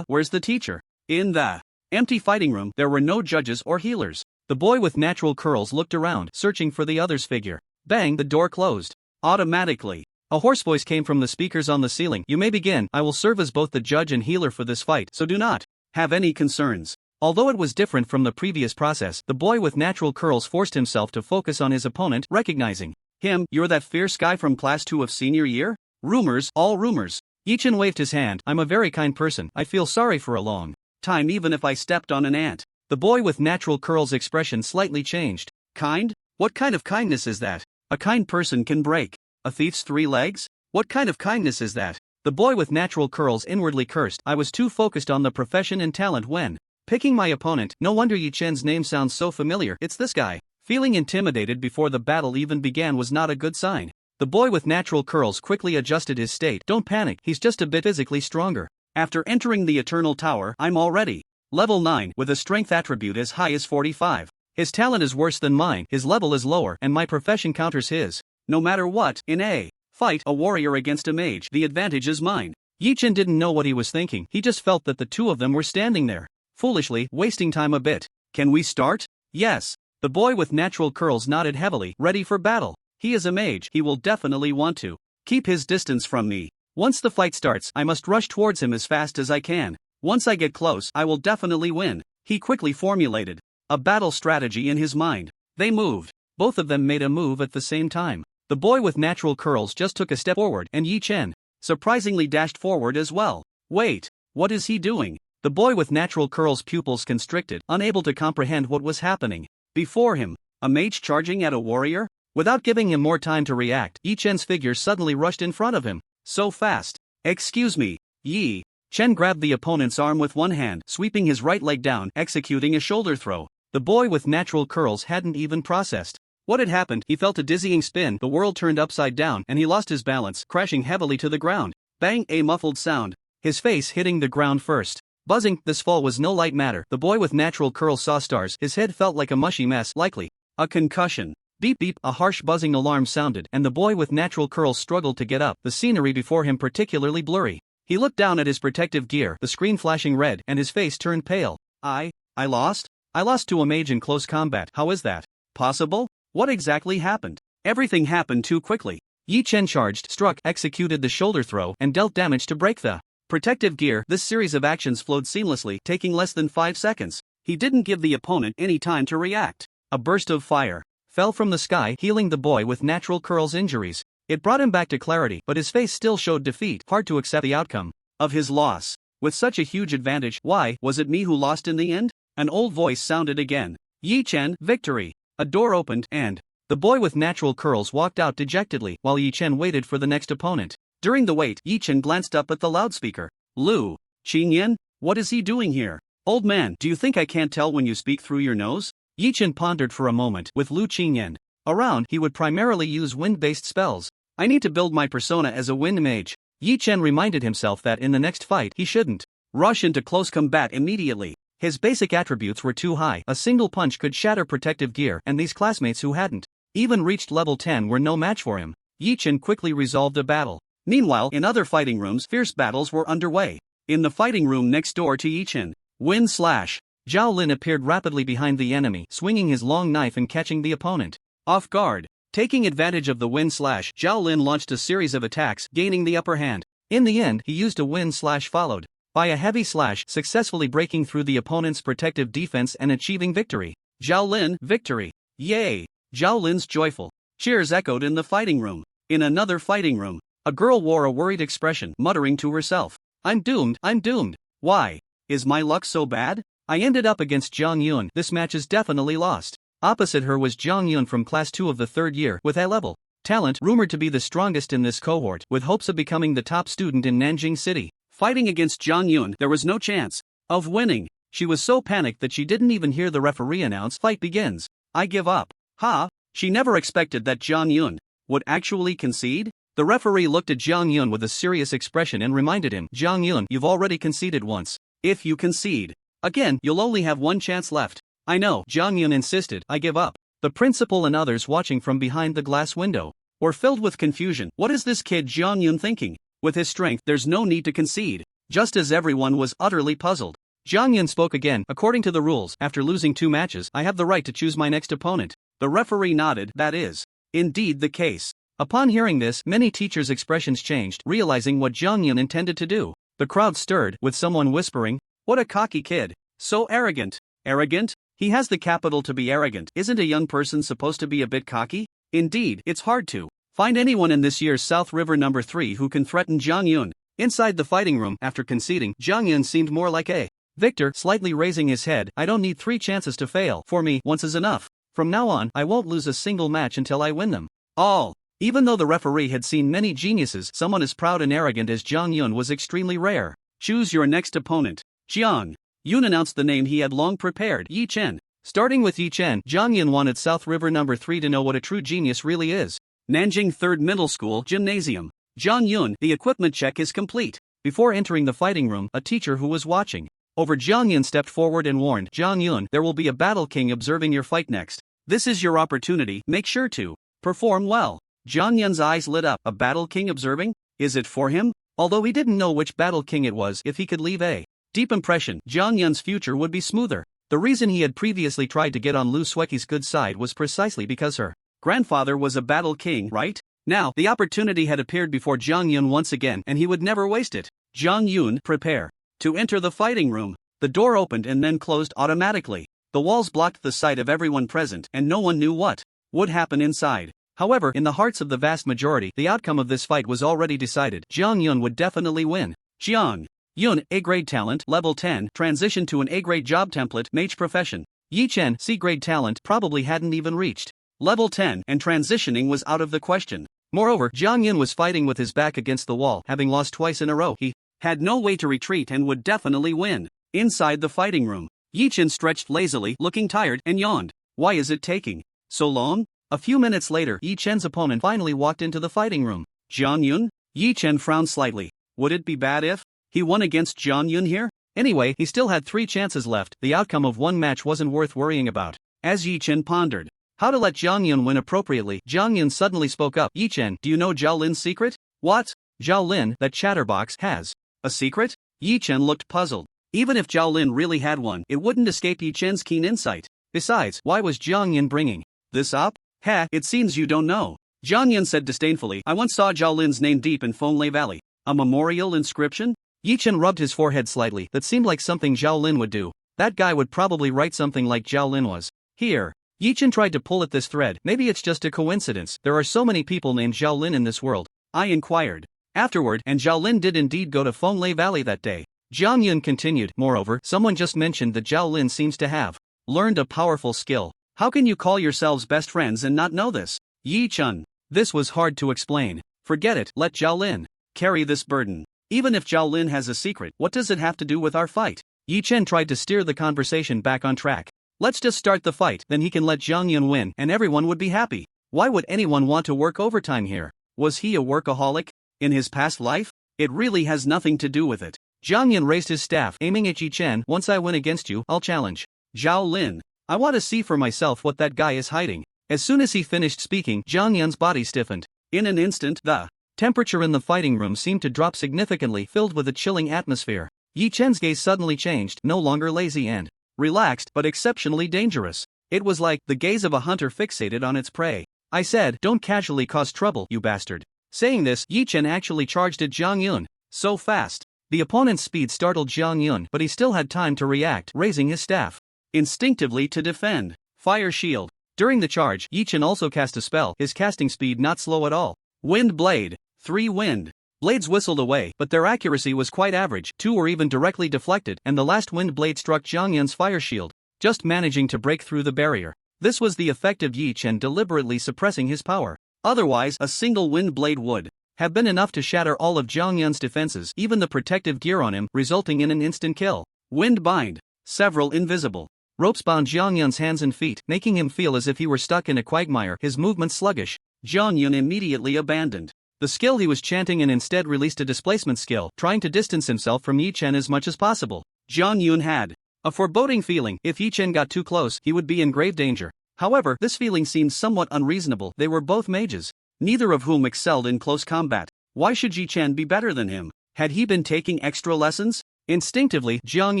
Where's the teacher? In the empty fighting room, there were no judges or healers. The boy with natural curls looked around, searching for the other's figure. Bang, the door closed. Automatically. A hoarse voice came from the speakers on the ceiling. You may begin. I will serve as both the judge and healer for this fight, so do not have any concerns. Although it was different from the previous process, the boy with natural curls forced himself to focus on his opponent, recognizing him. You're that fierce guy from class 2 of senior year? Rumors, all rumors. Yi Chen waved his hand. I'm a very kind person. I feel sorry for a long time even if I stepped on an ant. The boy with natural curls' expression slightly changed. Kind? What kind of kindness is that? A kind person can break a thief's 3 legs? What kind of kindness is that? The boy with natural curls inwardly cursed. I was too focused on the profession and talent when picking my opponent. No wonder Yi Chen's name sounds so familiar. It's this guy. Feeling intimidated before the battle even began was not a good sign. The boy with natural curls quickly adjusted his state. Don't panic, he's just a bit physically stronger. After entering the Eternal Tower, I'm already level 9 with a strength attribute as high as 45. His talent is worse than mine, his level is lower, and my profession counters his. No matter what, in a fight, a warrior against a mage, the advantage is mine. Yi Chen didn't know what he was thinking, he just felt that the two of them were standing there, foolishly, wasting time a bit. Can we start? Yes. The boy with natural curls nodded heavily, ready for battle. He is a mage, he will definitely want to keep his distance from me. Once the fight starts, I must rush towards him as fast as I can. Once I get close, I will definitely win. He quickly formulated a battle strategy in his mind. They moved. Both of them made a move at the same time. The boy with natural curls just took a step forward, and Yi Chen surprisingly dashed forward as well. Wait, what is he doing? The boy with natural curls' pupils constricted, unable to comprehend what was happening. Before him, a mage charging at a warrior? Without giving him more time to react, Yi Chen's figure suddenly rushed in front of him. So fast. Excuse me, Yi. Chen grabbed the opponent's arm with one hand, sweeping his right leg down, executing a shoulder throw. The boy with natural curls hadn't even processed what had happened. He felt a dizzying spin, the world turned upside down, and he lost his balance, crashing heavily to the ground. Bang, a muffled sound. His face hitting the ground first. Buzzing, this fall was no light matter. The boy with natural curls saw stars, his head felt like a mushy mess, likely a concussion. Beep beep, a harsh buzzing alarm sounded, and the boy with natural curls struggled to get up, the scenery before him particularly blurry. He looked down at his protective gear, the screen flashing red, and his face turned pale. I lost? I lost to a mage in close combat. How is that possible? What exactly happened? Everything happened too quickly. Yi Chen charged, struck, executed the shoulder throw, and dealt damage to break the protective gear. This series of actions flowed seamlessly, taking less than 5 seconds. He didn't give the opponent any time to react. A burst of fire fell from the sky, healing the boy with natural curls' injuries. It brought him back to clarity, but his face still showed defeat, hard to accept the outcome of his loss. With such a huge advantage, why, was it me who lost in the end? An old voice sounded again. Yi Chen, victory. A door opened, and the boy with natural curls walked out dejectedly, while Yi Chen waited for the next opponent. During the wait, Yi Chen glanced up at the loudspeaker. Lu Qingyan? What is he doing here? Old man, do you think I can't tell when you speak through your nose? Yi Chen pondered for a moment. With Lu Qingyan around, he would primarily use wind-based spells. I need to build my persona as a wind mage. Yi Chen reminded himself that in the next fight he shouldn't rush into close combat immediately. His basic attributes were too high. A single punch could shatter protective gear, and these classmates who hadn't even reached level 10 were no match for him. Yi Chen quickly resolved a battle. Meanwhile, in other fighting rooms, fierce battles were underway. In the fighting room next door to Yi Chen, Wind Slash. Zhao Lin appeared rapidly behind the enemy, swinging his long knife and catching the opponent. Off guard. Taking advantage of the wind slash, Zhao Lin launched a series of attacks, gaining the upper hand. In the end, he used a wind slash followed by a heavy slash, successfully breaking through the opponent's protective defense and achieving victory. Zhao Lin, victory. Yay! Zhao Lin's joyful cheers echoed in the fighting room. In another fighting room, a girl wore a worried expression, muttering to herself, I'm doomed, I'm doomed. Why? Is my luck so bad? I ended up against Zhang Yun, this match is definitely lost. Opposite her was Zhang Yun from class 2 of the 3rd year, with A-level talent, rumored to be the strongest in this cohort, with hopes of becoming the top student in Nanjing City. Fighting against Zhang Yun, there was no chance of winning. She was so panicked that she didn't even hear the referee announce, fight begins. I give up. Ha! She never expected that Zhang Yun would actually concede. The referee looked at Zhang Yun with a serious expression and reminded him, Zhang Yun, you've already conceded once. If you concede again, you'll only have one chance left. I know, Zhang Yun insisted, I give up. The principal and others watching from behind the glass window were filled with confusion. What is this kid Zhang Yun thinking? With his strength, there's no need to concede. Just as everyone was utterly puzzled, Zhang Yun spoke again. According to the rules, after losing 2 matches, I have the right to choose my next opponent. The referee nodded. That is indeed the case. Upon hearing this, many teachers' expressions changed, realizing what Zhang Yun intended to do. The crowd stirred, with someone whispering, what a cocky kid. So arrogant. Arrogant? He has the capital to be arrogant. Isn't a young person supposed to be a bit cocky? Indeed, it's hard to find anyone in this year's South River number 3 who can threaten Zhang Yun. Inside the fighting room, after conceding, Zhang Yun seemed more like a victor, slightly raising his head. I don't need 3 chances to fail. For me, once is enough. From now on, I won't lose a single match until I win them all. Even though the referee had seen many geniuses, someone as proud and arrogant as Zhang Yun was extremely rare. Choose your next opponent. Zhang Yun announced the name he had long prepared, Yi Chen. Starting with Yi Chen, Zhang Yun wanted South River number 3 to know what a true genius really is. Nanjing 3rd Middle School Gymnasium. Zhang Yun, the equipment check is complete. Before entering the fighting room, a teacher who was watching over Zhang Yun stepped forward and warned, Zhang Yun, there will be a battle king observing your fight next. This is your opportunity, make sure to perform well. Zhang Yun's eyes lit up. A battle king observing? Is it for him? Although he didn't know which battle king it was, if he could leave a deep impression, Zhang Yun's future would be smoother. The reason he had previously tried to get on Lu Sueki's good side was precisely because her grandfather was a battle king, right? Now, the opportunity had appeared before Zhang Yun once again, and he would never waste it. Zhang Yun, prepare to enter the fighting room. The door opened and then closed automatically. The walls blocked the sight of everyone present, and no one knew what would happen inside. However, in the hearts of the vast majority, the outcome of this fight was already decided. Zhang Yun would definitely win. Zhang Yun, A-grade talent, level 10, transition to an A-grade job template, mage profession. Yi Chen, C-grade talent, probably hadn't even reached level 10, and transitioning was out of the question. Moreover, Zhang Yun was fighting with his back against the wall, having lost twice in a row. He had no way to retreat and would definitely win. Inside the fighting room, Yi Chen stretched lazily, looking tired, and yawned. Why is it taking so long? A few minutes later, Yi Chen's opponent finally walked into the fighting room. Zhang Yun? Yi Chen frowned slightly. Would it be bad if he won against Zhang Yun here? Anyway, he still had 3 chances left. The outcome of one match wasn't worth worrying about. As Yi Chen pondered how to let Zhang Yun win appropriately, Zhang Yun suddenly spoke up. Yi Chen, do you know Zhao Lin's secret? What? Zhao Lin, that chatterbox, has a secret? Yi Chen looked puzzled. Even if Zhao Lin really had one, it wouldn't escape Yi Chen's keen insight. Besides, why was Zhang Yun bringing this up? Ha, it seems you don't know. Zhang Yun said disdainfully, I once saw Zhao Lin's name deep in Fenglei Valley. A memorial inscription? Yi Chen rubbed his forehead slightly. That seemed like something Zhao Lin would do. That guy would probably write something like Zhao Lin was. Here. Yi Chen tried to pull at this thread. Maybe it's just a coincidence. There are so many people named Zhao Lin in this world. I inquired. Afterward, and Zhao Lin did indeed go to Fenglei Valley that day. Zhang Yun continued. Moreover, someone just mentioned that Zhao Lin seems to have learned a powerful skill. How can you call yourselves best friends and not know this? Yi Chen. This was hard to explain. Forget it, let Zhao Lin carry this burden. Even if Zhao Lin has a secret, what does it have to do with our fight? Yi Chen tried to steer the conversation back on track. Let's just start the fight, then he can let Zhang Yun win, and everyone would be happy. Why would anyone want to work overtime here? Was he a workaholic in his past life? It really has nothing to do with it. Zhang Yun raised his staff, aiming at Yi Chen. Once I win against you, I'll challenge Zhao Lin. I want to see for myself what that guy is hiding. As soon as he finished speaking, Zhang Yun's body stiffened. In an instant, the temperature in the fighting room seemed to drop significantly, filled with a chilling atmosphere. Yi Chen's gaze suddenly changed, no longer lazy and relaxed, but exceptionally dangerous. It was like the gaze of a hunter fixated on its prey. I said, "Don't casually cause trouble, you bastard." Saying this, Yi Chen actually charged at Jiang Yun. So fast. The opponent's speed startled Jiang Yun, but he still had time to react, raising his staff instinctively to defend. Fire shield. During the charge, Yi Chen also cast a spell, his casting speed not slow at all. Wind blade. 3 wind blades whistled away, but their accuracy was quite average. 2 were even directly deflected, and the last wind blade struck Jiang Yun's fire shield, just managing to break through the barrier. This was the effect of Yi Chen deliberately suppressing his power. Otherwise, a single wind blade would have been enough to shatter all of Jiang Yun's defenses, even the protective gear on him, resulting in an instant kill. Wind bind. Several invisible ropes bound Jiang Yun's hands and feet, making him feel as if he were stuck in a quagmire, his movements sluggish. Jiang Yun immediately abandoned the skill he was chanting and instead released a displacement skill, trying to distance himself from Yi Chen as much as possible. Jiang Yun had a foreboding feeling, if Yi Chen got too close, he would be in grave danger. However, this feeling seemed somewhat unreasonable. They were both mages, neither of whom excelled in close combat. Why should Yi Chen be better than him? Had he been taking extra lessons? Instinctively, Jiang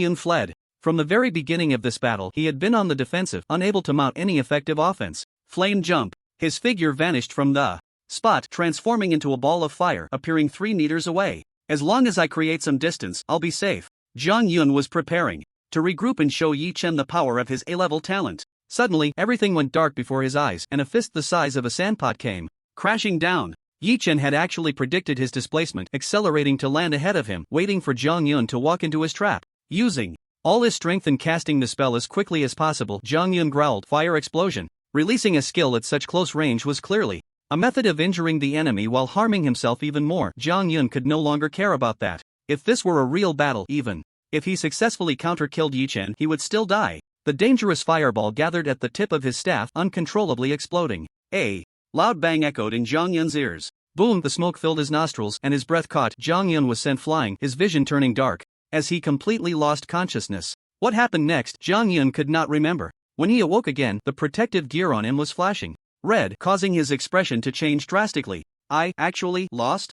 Yun fled. From the very beginning of this battle, he had been on the defensive, unable to mount any effective offense. Flame jump. His figure vanished from the spot, transforming into a ball of fire, appearing 3 meters away. As long as I create some distance, I'll be safe. Jiang Yun was preparing to regroup and show Yi Chen the power of his A-level talent. Suddenly, everything went dark before his eyes, and a fist the size of a sandpot came crashing down. Yi Chen had actually predicted his displacement, accelerating to land ahead of him, waiting for Jiang Yun to walk into his trap. Using all his strength and casting the spell as quickly as possible, Jiang Yun growled, "Fire explosion." Releasing a skill at such close range was clearly a method of injuring the enemy while harming himself even more. Jiang Yun could no longer care about that. If this were a real battle, even if he successfully counter-killed Yi Chen, he would still die. The dangerous fireball gathered at the tip of his staff, uncontrollably exploding. A loud bang echoed in Jiang Yun's ears. Boom! The smoke filled his nostrils, and his breath caught. Jiang Yun was sent flying, his vision turning dark, as he completely lost consciousness. What happened next, Jiang Yun could not remember. When he awoke again, the protective gear on him was flashing red, causing his expression to change drastically. I actually lost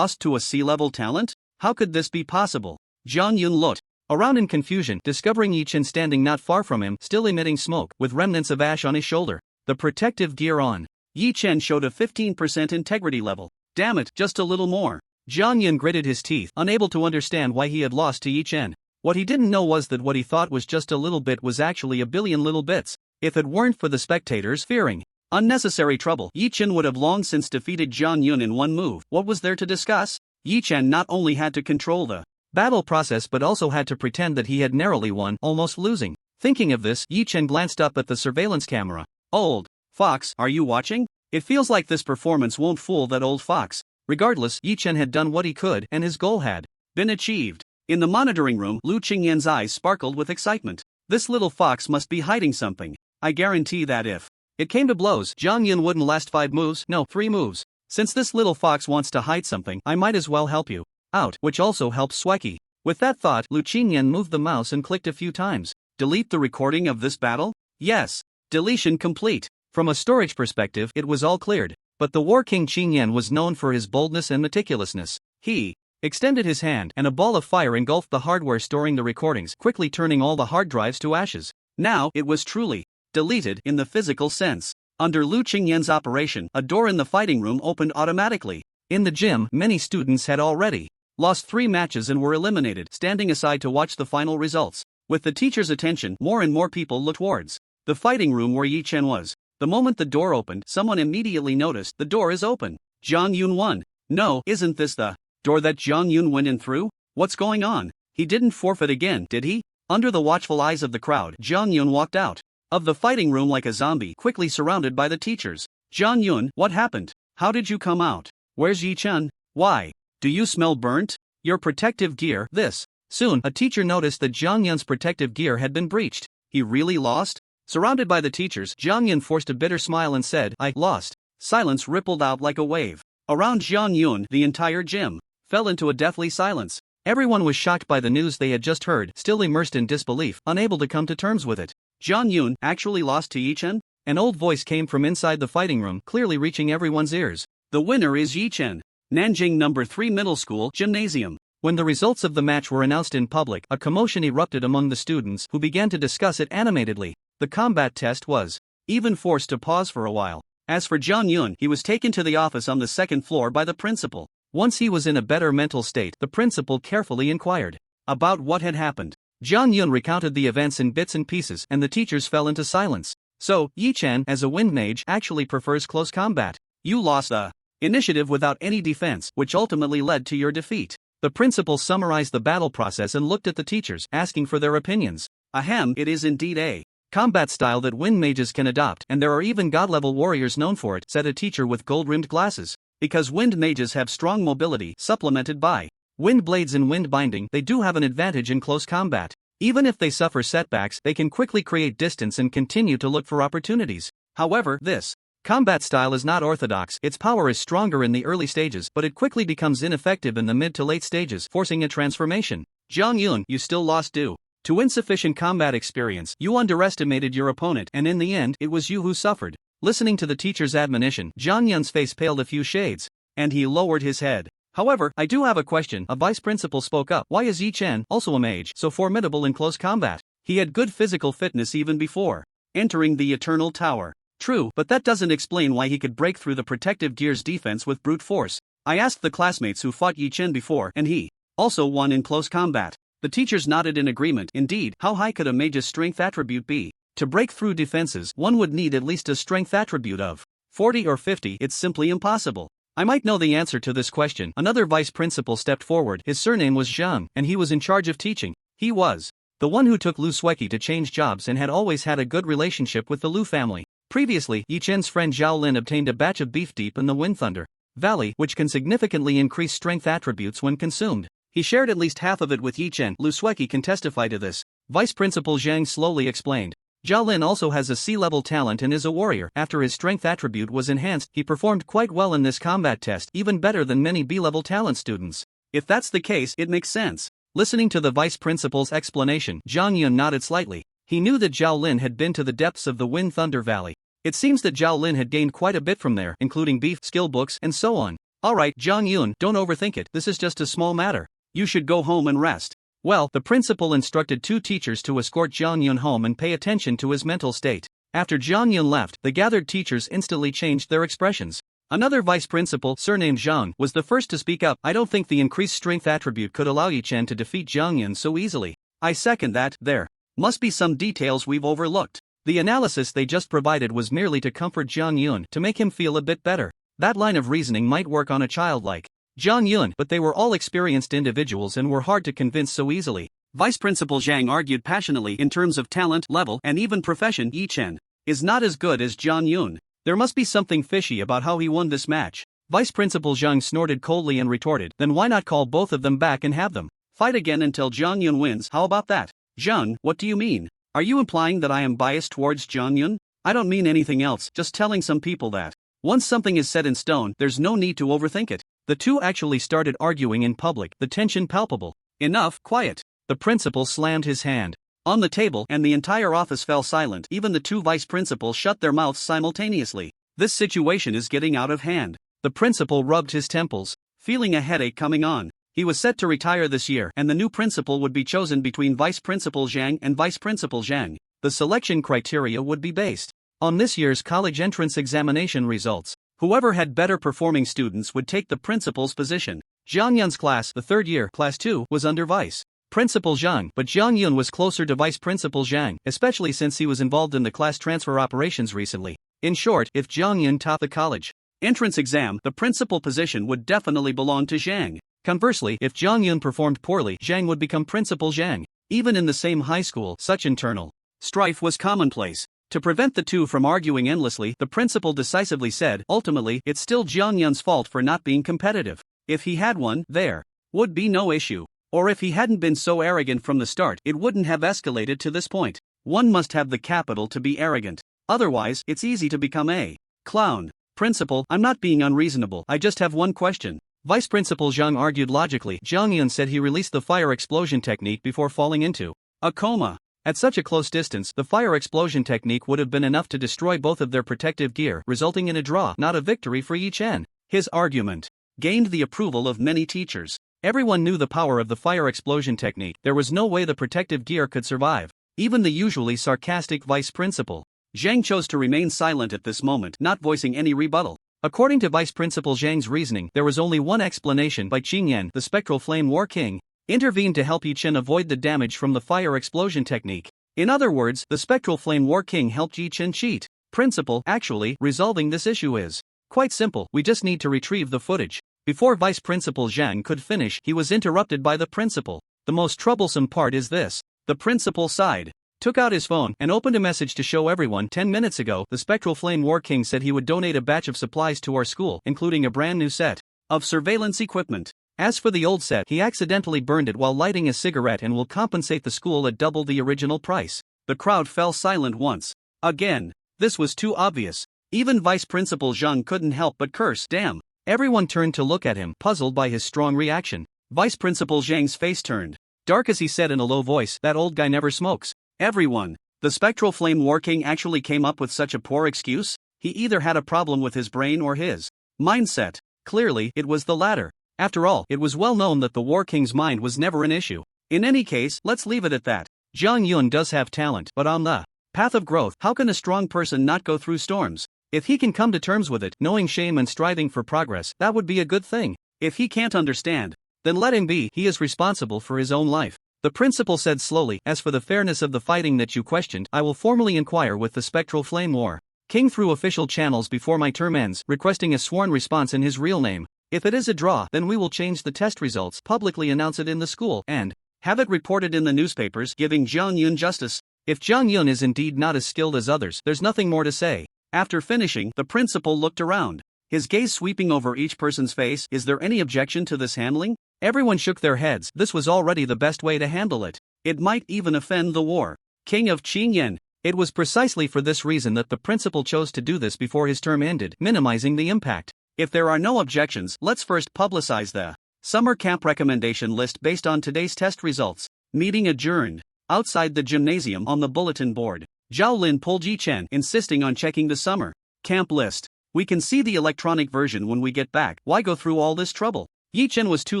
to a sea-level talent? How could this be possible? Jiang Yun looked around in confusion, discovering Yi Chen standing not far from him, still emitting smoke, with remnants of ash on his shoulder. The protective gear on Yi Chen showed a 15% integrity level. Damn it, just a little more. Jiang Yun gritted his teeth, unable to understand why he had lost to Yi Chen. What he didn't know was that what he thought was just a little bit was actually a billion little bits. If it weren't for the spectators fearing unnecessary trouble, Yi Chen would have long since defeated Jiang Yun in one move. What was there to discuss? Yi Chen not only had to control the battle process but also had to pretend that he had narrowly won, almost losing. Thinking of this, Yi Chen glanced up at the surveillance camera. "Old fox, are you watching? It feels like this performance won't fool that old fox." Regardless, Yi Chen had done what he could, and his goal had been achieved. In the monitoring room, Lu Qingyan's eyes sparkled with excitement. This little fox must be hiding something. I guarantee that if it came to blows, Jiang Yun wouldn't last 5 moves, no, 3 moves. Since this little fox wants to hide something, I might as well help you out, which also helps Sweki. With that thought, Lu Qingyan moved the mouse and clicked a few times. Delete the recording of this battle? Yes. Deletion complete. From a storage perspective, it was all cleared. But the War King Qingyan was known for his boldness and meticulousness. He extended his hand, and a ball of fire engulfed the hardware storing the recordings, quickly turning all the hard drives to ashes. Now, it was truly deleted in the physical sense. Under Lu Qingyan's operation, a door in the fighting room opened automatically. In the gym, many students had already lost 3 matches and were eliminated, standing aside to watch the final results. With the teacher's attention, more and more people looked towards the fighting room where Yi Chen was. The moment the door opened, someone immediately noticed, the door is open. Jiang Yun won. No, isn't this the door that Jiang Yun went in through? What's going on? He didn't forfeit again, did he? Under the watchful eyes of the crowd, Jiang Yun walked out of the fighting room like a zombie, quickly surrounded by the teachers. Jiang Yun, what happened? How did you come out? Where's Yi Chen? Why? Do you smell burnt? Your protective gear, this. Soon, a teacher noticed that Jiang Yun's protective gear had been breached. He really lost? Surrounded by the teachers, Jiang Yun forced a bitter smile and said, I lost. Silence rippled out like a wave. Around Jiang Yun, the entire gym fell into a deathly silence. Everyone was shocked by the news they had just heard, still immersed in disbelief, unable to come to terms with it. Jiang Yun actually lost to Yi Chen? An old voice came from inside the fighting room, clearly reaching everyone's ears. The winner is Yi Chen. Nanjing No. 3 Middle School Gymnasium. When the results of the match were announced in public, a commotion erupted among the students, who began to discuss it animatedly. The combat test was even forced to pause for a while. As for Jang Yun, he was taken to the office on the second floor by the principal. Once he was in a better mental state, the principal carefully inquired about what had happened. Jang Yun recounted the events in bits and pieces, and the teachers fell into silence. So, Yi-chan, as a wind mage, actually prefers close combat. You lost the initiative without any defense, which ultimately led to your defeat. The principal summarized the battle process and looked at the teachers, asking for their opinions. Ahem, it is indeed a combat style that wind mages can adopt, and there are even god-level warriors known for it, said a teacher with gold-rimmed glasses. Because wind mages have strong mobility, supplemented by wind blades and wind binding, they do have an advantage in close combat. Even if they suffer setbacks, they can quickly create distance and continue to look for opportunities. However, this combat style is not orthodox. Its power is stronger in the early stages, but it quickly becomes ineffective in the mid to late stages, forcing a transformation. Jang Yun, you still lost due to insufficient combat experience. You underestimated your opponent, and in the end, it was you who suffered. Listening to the teacher's admonition, Jang Yun's face paled a few shades, and he lowered his head. However, I do have a question. A vice principal spoke up. Why is Yi-chan, also a mage, so formidable in close combat? He had good physical fitness even before entering the Eternal Tower. True, but that doesn't explain why he could break through the protective gear's defense with brute force. I asked the classmates who fought Yi-chan before, and he also won in close combat. The teachers nodded in agreement. Indeed, how high could a mage's strength attribute be? To break through defenses, one would need at least a strength attribute of 40 or 50. It's simply impossible. I might know the answer to this question. Another vice principal stepped forward. His surname was Zhang, and he was in charge of teaching. He was the one who took Luski to change jobs and had always had a good relationship with the Lu family. Previously, Yi-chen's friend Zhao Lin obtained a batch of beef deep in the Wind Thunder Valley, which can significantly increase strength attributes when consumed. He shared at least half of it with Yi-chen. Luski can testify to this. Vice Principal Zhang slowly explained. Zhao Lin also has a C-level talent and is a warrior. After his strength attribute was enhanced, he performed quite well in this combat test, even better than many B-level talent students. If that's the case, it makes sense. Listening to the vice principal's explanation, Jang Yun nodded slightly. He knew that Zhao Lin had been to the depths of the Wind Thunder Valley. It seems that Zhao Lin had gained quite a bit from there, including beef, skill books, and so on. Alright, Jang Yun, don't overthink it. This is just a small matter. You should go home and rest. Well, the principal instructed two teachers to escort Jang Yun home and pay attention to his mental state. After Jang Yun left, the gathered teachers instantly changed their expressions. Another vice principal, surnamed Zhang, was the first to speak up. I don't think the increased strength attribute could allow Yi-chan to defeat Jang Yun so easily. I second that. There must be some details we've overlooked. The analysis they just provided was merely to comfort Jang Yun, to make him feel a bit better. That line of reasoning might work on a child like Jang Yun, but they were all experienced individuals and were hard to convince so easily. Vice Principal Zhang argued passionately. In terms of talent, level, and even profession, Yi-chan is not as good as Jang Yun. There must be something fishy about how he won this match. Vice Principal Zhang snorted coldly and retorted, then why not call both of them back and have them fight again until Jang Yun wins? How about that? Zhang, what do you mean? Are you implying that I am biased towards Jang Yun? I don't mean anything else, just telling some people that once something is set in stone, there's no need to overthink it. The two actually started arguing in public, the tension palpable. Enough, quiet. The principal slammed his hand on the table, and the entire office fell silent. Even the two vice principals shut their mouths simultaneously. This situation is getting out of hand. The principal rubbed his temples, feeling a headache coming on. He was set to retire this year, and the new principal would be chosen between Vice Principal Zhang and Vice Principal Zhang. The selection criteria would be based on this year's college entrance examination results. Whoever had better performing students would take the principal's position. Zhang Yun's class, the third year, class 2, was under Vice Principal Zhang, but Jang Yun was closer to Vice Principal Zhang, especially since he was involved in the class transfer operations recently. In short, if Jang Yun topped the college entrance exam, the principal position would definitely belong to Zhang. Conversely, if Jang Yun performed poorly, Zhang would become Principal Zhang. Even in the same high school, such internal strife was commonplace. To prevent the two from arguing endlessly, the principal decisively said, ultimately, it's still Jang Yun's fault for not being competitive. If he had won, there would be no issue. Or if he hadn't been so arrogant from the start, it wouldn't have escalated to this point. One must have the capital to be arrogant. Otherwise, it's easy to become a clown. Principal, I'm not being unreasonable, I just have one question. Vice Principal Zhang argued logically. Jang Yun said he released the fire explosion technique before falling into a coma. At such a close distance, the fire explosion technique would have been enough to destroy both of their protective gear, resulting in a draw, not a victory for Yi-chan. His argument gained the approval of many teachers. Everyone knew the power of the fire explosion technique. There was no way the protective gear could survive. even the usually sarcastic vice principal. Zhang chose to remain silent at this moment, not voicing any rebuttal. According to Vice Principal Zhang's reasoning, there was only one explanation by Qingyan, the Spectral Flame War King, intervened to help Yichen avoid the damage from the fire explosion technique. In other words, the Spectral Flame War King helped Yichen cheat. Principal, actually, resolving this issue is quite simple, we just need to retrieve the footage. Before Vice Principal Zhang could finish, he was interrupted by the principal. The most troublesome part is this. The principal sighed, took out his phone, and opened a message to show everyone. 10 minutes ago, the Spectral Flame War King said he would donate a batch of supplies to our school, including a brand new set of surveillance equipment. As for the old set, he accidentally burned it while lighting a cigarette and will compensate the school at double the original price. The crowd fell silent once again. This was too obvious. Even Vice Principal Zhang couldn't help but curse. Damn. Everyone turned to look at him, puzzled by his strong reaction. Vice Principal Zhang's face turned dark as he said in a low voice, that old guy never smokes. Everyone. The Spectral Flame War King actually came up with such a poor excuse? He either had a problem with his brain or his mindset. Clearly, it was the latter. After all, it was well known that the War King's mind was never an issue. In any case, let's leave it at that. Zhang Yun does have talent, but on the path of growth, how can a strong person not go through storms? If he can come to terms with it, knowing shame and striving for progress, that would be a good thing. If he can't understand, then let him be. He is responsible for his own life. The principal said slowly, as for the fairness of the fighting that you questioned, I will formally inquire with the Spectral Flame War King through official channels before my term ends, requesting a sworn response in his real name. If it is a draw, then we will change the test results, publicly announce it in the school, and have it reported in the newspapers, giving Zhang Yun justice. If Zhang Yun is indeed not as skilled as others, there's nothing more to say. After finishing, the principal looked around, his gaze sweeping over each person's face. Is there any objection to this handling? Everyone shook their heads. This was already the best way to handle it. It might even offend the War King of Qingyan. It was precisely for this reason that the principal chose to do this before his term ended, minimizing the impact. If there are no objections, let's first publicize the summer camp recommendation list based on today's test results. Meeting adjourned. Outside the gymnasium on the bulletin board, Zhao Lin pulled Yi Chen, insisting on checking the summer camp list. We can see the electronic version when we get back. Why go through all this trouble? Yi Chen was too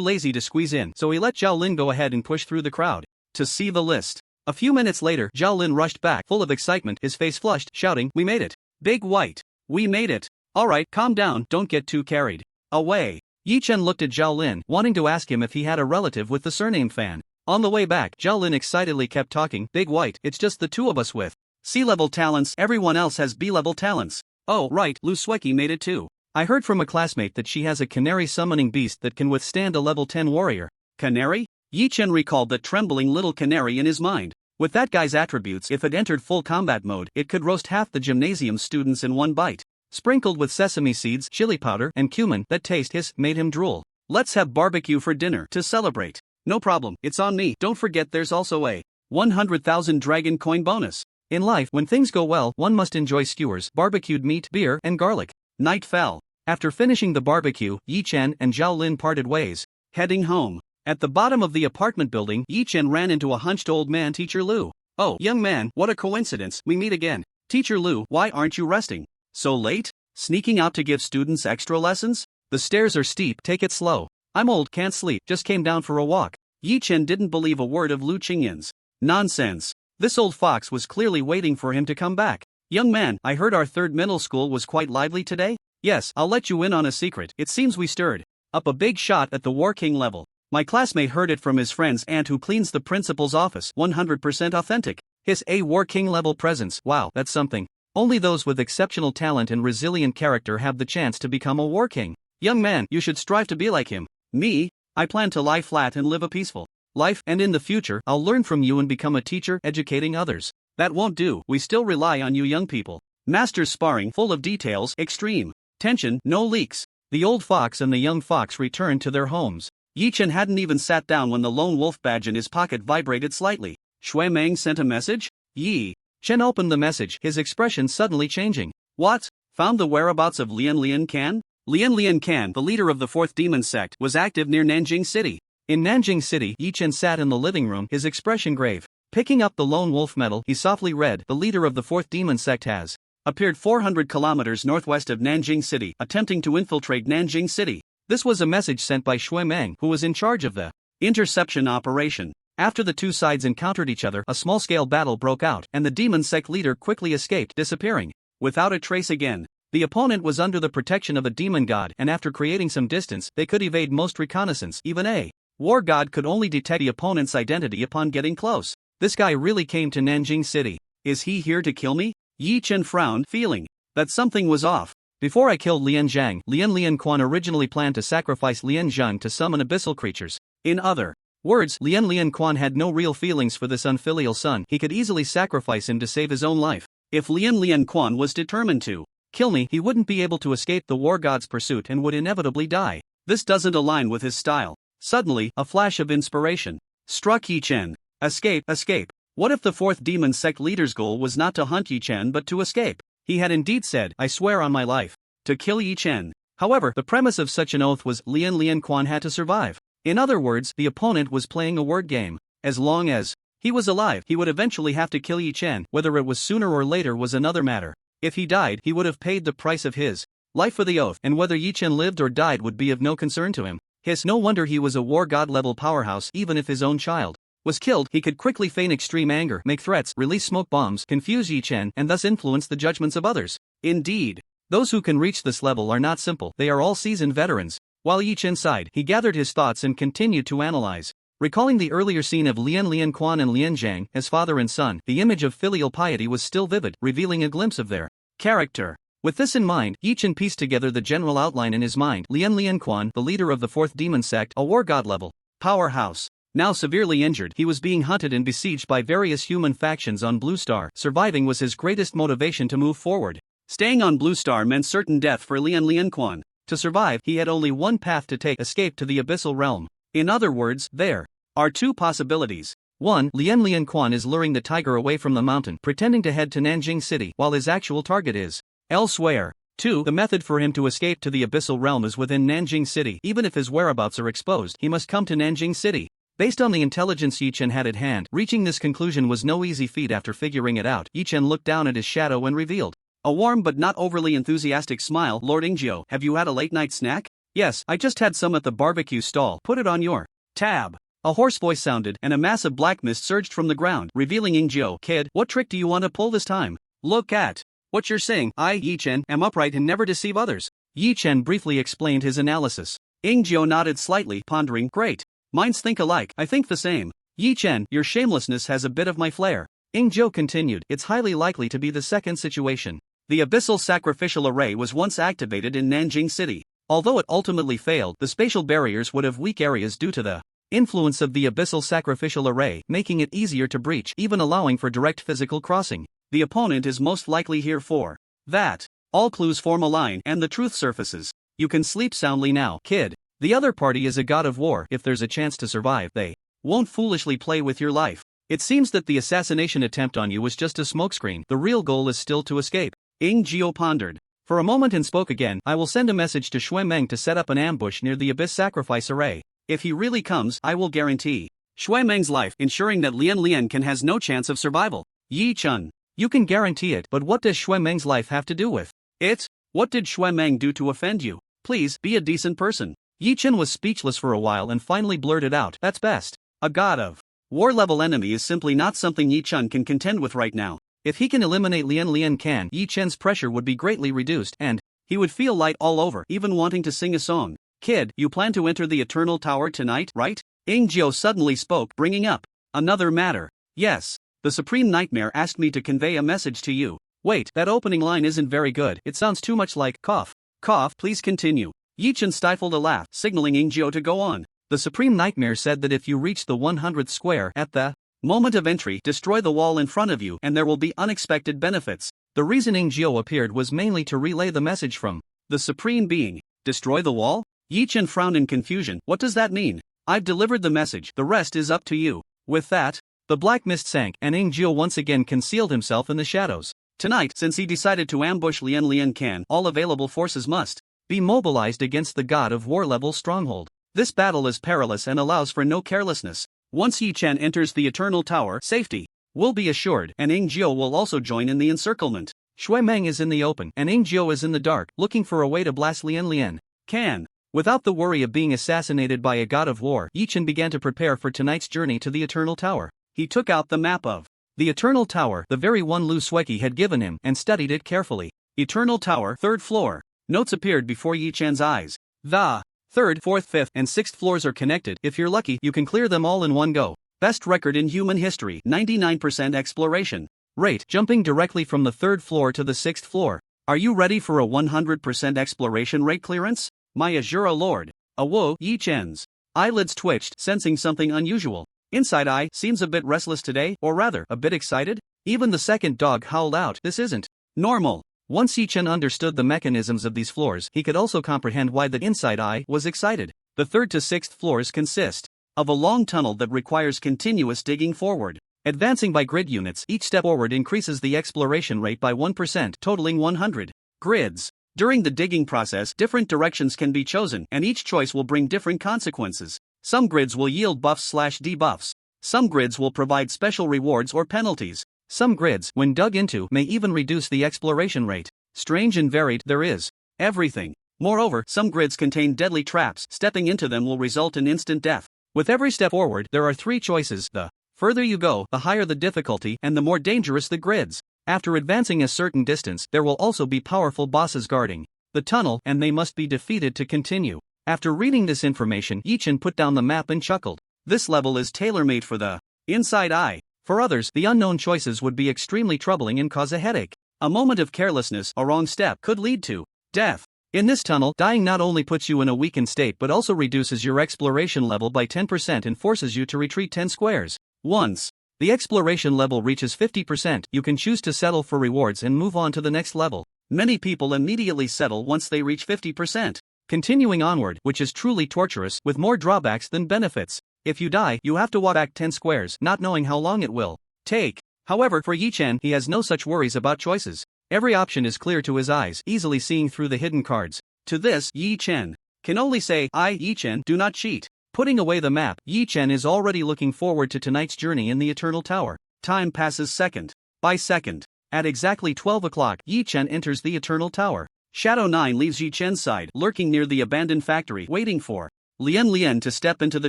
lazy to squeeze in, so he let Zhao Lin go ahead and push through the crowd to see the list. A few minutes later, Zhao Lin rushed back, full of excitement, his face flushed, shouting, "We made it! Big White! We made it! Alright, calm down, don't get too carried away." Yi Chen looked at Zhao Lin, wanting to ask him if he had a relative with the surname Fan. On the way back, Zhao Lin excitedly kept talking, "Big White, it's just the two of us with C-level talents, everyone else has B-level talents. Oh, right, Lu Sueki made it too. I heard from a classmate that she has a canary summoning beast that can withstand a level 10 warrior." Canary? Yi Chen recalled that trembling little canary in his mind. With that guy's attributes, if it entered full combat mode, it could roast half the gymnasium students in one bite. Sprinkled with sesame seeds, chili powder, and cumin, that taste made him drool. Let's have barbecue for dinner to celebrate. No problem, it's on me. Don't forget there's also a 100,000 dragon coin bonus. In life, when things go well, one must enjoy skewers, barbecued meat, beer, and garlic. Night fell. After finishing the barbecue, Yi Chen and Zhao Lin parted ways, heading home. At the bottom of the apartment building, Yi Chen ran into a hunched old man, Teacher Lu. "Oh, young man, what a coincidence, we meet again. Teacher Lu, why aren't you resting so late? Sneaking out to give students extra lessons? The stairs are steep, take it slow." "I'm old, can't sleep, just came down for a walk." Yi Chen didn't believe a word of Lu Qingyan's nonsense. This old fox was clearly waiting for him to come back. "Young man, I heard our third middle school was quite lively today?" "Yes, I'll let you in on a secret. It seems we stirred up a big shot at the War King level. My classmate heard it from his friend's aunt who cleans the principal's office. 100% authentic. His A War King level presence. Wow, that's something. Only those with exceptional talent and resilient character have the chance to become a War King. Young man, you should strive to be like him." "Me? I plan to lie flat and live a peaceful life, and in the future, I'll learn from you and become a teacher, educating others." "That won't do, we still rely on you young people." Masters sparring, full of details, extreme tension, no leaks. The old fox and the young fox returned to their homes. Yi Chen hadn't even sat down when the lone wolf badge in his pocket vibrated slightly. Shui Meng sent a message? Yi Chen opened the message, his expression suddenly changing. "What? Found the whereabouts of Lian Can?" Lian Can, the leader of the fourth demon sect, was active near Nanjing City. In Nanjing City, Yi Chen sat in the living room, his expression grave. Picking up the lone wolf medal, he softly read, "The leader of the fourth demon sect has appeared 400 kilometers northwest of Nanjing City, attempting to infiltrate Nanjing City." This was a message sent by Shui Meng, who was in charge of the interception operation. After the two sides encountered each other, a small-scale battle broke out, and the demon sect leader quickly escaped, disappearing without a trace again. The opponent was under the protection of a demon god, and after creating some distance, they could evade most reconnaissance. Even a war god could only detect the opponent's identity upon getting close. This guy really came to Nanjing City. Is he here to kill me? Yi Chen frowned, feeling that something was off. Before I killed Lian Zhang, Lian Quan originally planned to sacrifice Lian Zhang to summon abyssal creatures. In other words, Lian Quan had no real feelings for this unfilial son. He could easily sacrifice him to save his own life. If Lian Quan was determined to kill me, he wouldn't be able to escape the war god's pursuit and would inevitably die. This doesn't align with his style. Suddenly, a flash of inspiration struck Yi Chen. Escape. What if the fourth demon sect leader's goal was not to hunt Yi Chen but to escape? He had indeed said, I swear on my life, to kill Yi Chen. However, the premise of such an oath was Lian Quan had to survive. In other words, the opponent was playing a word game. As long as he was alive, he would eventually have to kill Yi Chen. Whether it was sooner or later was another matter. If he died, he would have paid the price of his life for the oath, and whether Yi Chen lived or died would be of no concern to him. No wonder he was a war god level powerhouse. Even if his own child was killed, he could quickly feign extreme anger, make threats, release smoke bombs, confuse Yi Chen, and thus influence the judgments of others. Indeed, those who can reach this level are not simple, they are all seasoned veterans. While Yi Chen sighed, he gathered his thoughts and continued to analyze. Recalling the earlier scene of Lian Quan and Lian Zhang as father and son, the image of filial piety was still vivid, revealing a glimpse of their character. With this in mind, Yi Chen pieced together the general outline in his mind. Lian Quan, the leader of the fourth demon sect, a war god level powerhouse. Now severely injured, he was being hunted and besieged by various human factions on Blue Star. Surviving was his greatest motivation to move forward. Staying on Blue Star meant certain death for Lian Quan. To survive, he had only one path to take: escape to the abyssal realm. In other words, there are two possibilities. 1. Lian Quan is luring the tiger away from the mountain, pretending to head to Nanjing City, while his actual target is elsewhere. 2. The method for him to escape to the abyssal realm is within Nanjing City. Even if his whereabouts are exposed, he must come to Nanjing City. Based on the intelligence Yi Chen had at hand, reaching this conclusion was no easy feat. After figuring it out, Yi Chen looked down at his shadow and revealed a warm but not overly enthusiastic smile. Lord Ingjio, have you had a late-night snack? Yes, I just had some at the barbecue stall. Put it on your tab. A hoarse voice sounded, and a mass of black mist surged from the ground, revealing Ingjio. Kid, what trick do you want to pull this time? Look at what you're saying. I, Yi Chen, am upright and never deceive others. Yi Chen briefly explained his analysis. Ingjio nodded slightly, pondering. Great. Minds think alike. I think the same. Yi Chen, your shamelessness has a bit of my flair. Ingjio continued. It's highly likely to be the second situation. The abyssal sacrificial array was once activated in Nanjing City. Although it ultimately failed, the spatial barriers would have weak areas due to the influence of the abyssal sacrificial array, making it easier to breach, even allowing for direct physical crossing. The opponent is most likely here for that. All clues form a line, and the truth surfaces. You can sleep soundly now, kid. The other party is a god of war. If there's a chance to survive, they won't foolishly play with your life. It seems that the assassination attempt on you was just a smokescreen. The real goal is still to escape. Ingjio pondered for a moment and spoke again. I will send a message to Shui Meng to set up an ambush near the abyss sacrifice array. If he really comes, I will guarantee Shui Meng's life, ensuring that Lian Can has no chance of survival. Yi Chen, you can guarantee it, but what does Shui Meng's life have to do with it? What did Shui Meng do to offend you? Please, be a decent person. Yi Chen was speechless for a while and finally blurted out, that's best. A god of war level enemy is simply not something Yi Chen can contend with right now. If he can eliminate Lian Can, Yi Chen's pressure would be greatly reduced, and he would feel light all over, even wanting to sing a song. Kid, you plan to enter the Eternal Tower tonight, right? Ingjio suddenly spoke, bringing up another matter. Yes. The Supreme Nightmare asked me to convey a message to you. Wait, that opening line isn't very good. It sounds too much like cough. Cough, please continue. Yi Chen stifled a laugh, signaling Ingjio to go on. The Supreme Nightmare said that if you reach the 100th square at the moment of entry, destroy the wall in front of you and there will be unexpected benefits. The reason Ingjio appeared was mainly to relay the message from the Supreme Being. Destroy the wall? Yi Chen frowned in confusion. What does that mean? I've delivered the message, the rest is up to you. With that, the black mist sank and Ingjio once again concealed himself in the shadows. Tonight, since he decided to ambush Lian Can, all available forces must be mobilized against the god of war level stronghold. This battle is perilous and allows for no carelessness. Once Yi Chen enters the Eternal Tower, safety will be assured, and Ingjio will also join in the encirclement. Shui Meng is in the open, and Ingjio is in the dark, looking for a way to blast Lian Can. Without the worry of being assassinated by a god of war, Yi Chen began to prepare for tonight's journey to the Eternal Tower. He took out the map of the Eternal Tower, the very one Lu Sueki had given him, and studied it carefully. Eternal Tower, 3rd floor. Notes appeared before Yi Chen's eyes. The 3rd, 4th, 5th, and 6th floors are connected. If you're lucky, you can clear them all in one go. Best record in human history, 99% exploration rate, jumping directly from the 3rd floor to the 6th floor. Are you ready for a 100% exploration rate clearance? My Azura Lord. Awoe, Yi Chen's eyelids twitched, sensing something unusual. Inside eye seems a bit restless today, or rather, a bit excited. Even the second dog howled out, "This isn't normal." Once Yi Chen understood the mechanisms of these floors, he could also comprehend why the inside eye was excited. The 3rd to 6th floors consist of a long tunnel that requires continuous digging forward. Advancing by grid units, each step forward increases the exploration rate by 1%, totaling 100 grids. During the digging process, different directions can be chosen, and each choice will bring different consequences. Some grids will yield buffs/debuffs. Some grids will provide special rewards or penalties. Some grids, when dug into, may even reduce the exploration rate. Strange and varied, there is everything. Moreover, some grids contain deadly traps. Stepping into them will result in instant death. With every step forward, there are 3 choices. The further you go, the higher the difficulty, and the more dangerous the grids. After advancing a certain distance, there will also be powerful bosses guarding the tunnel, and they must be defeated to continue. After reading this information, Yi Chen put down the map and chuckled. This level is tailor-made for the inside eye. For others, the unknown choices would be extremely troubling and cause a headache. A moment of carelessness, a wrong step, could lead to death. In this tunnel, dying not only puts you in a weakened state but also reduces your exploration level by 10% and forces you to retreat 10 squares. Once the exploration level reaches 50%, you can choose to settle for rewards and move on to the next level. Many people immediately settle once they reach 50%. Continuing onward, which is truly torturous, with more drawbacks than benefits. If you die, you have to walk back 10 squares, not knowing how long it will take. However, for Yi Chen, he has no such worries about choices. Every option is clear to his eyes, easily seeing through the hidden cards. To this, Yi Chen can only say, "I, Yi Chen, do not cheat." Putting away the map, Yi Chen is already looking forward to tonight's journey in the Eternal Tower. Time passes second by second. At exactly 12 o'clock, Yi Chen enters the Eternal Tower. Shadow 9 leaves Yi Chen's side, lurking near the abandoned factory, waiting for Lian to step into the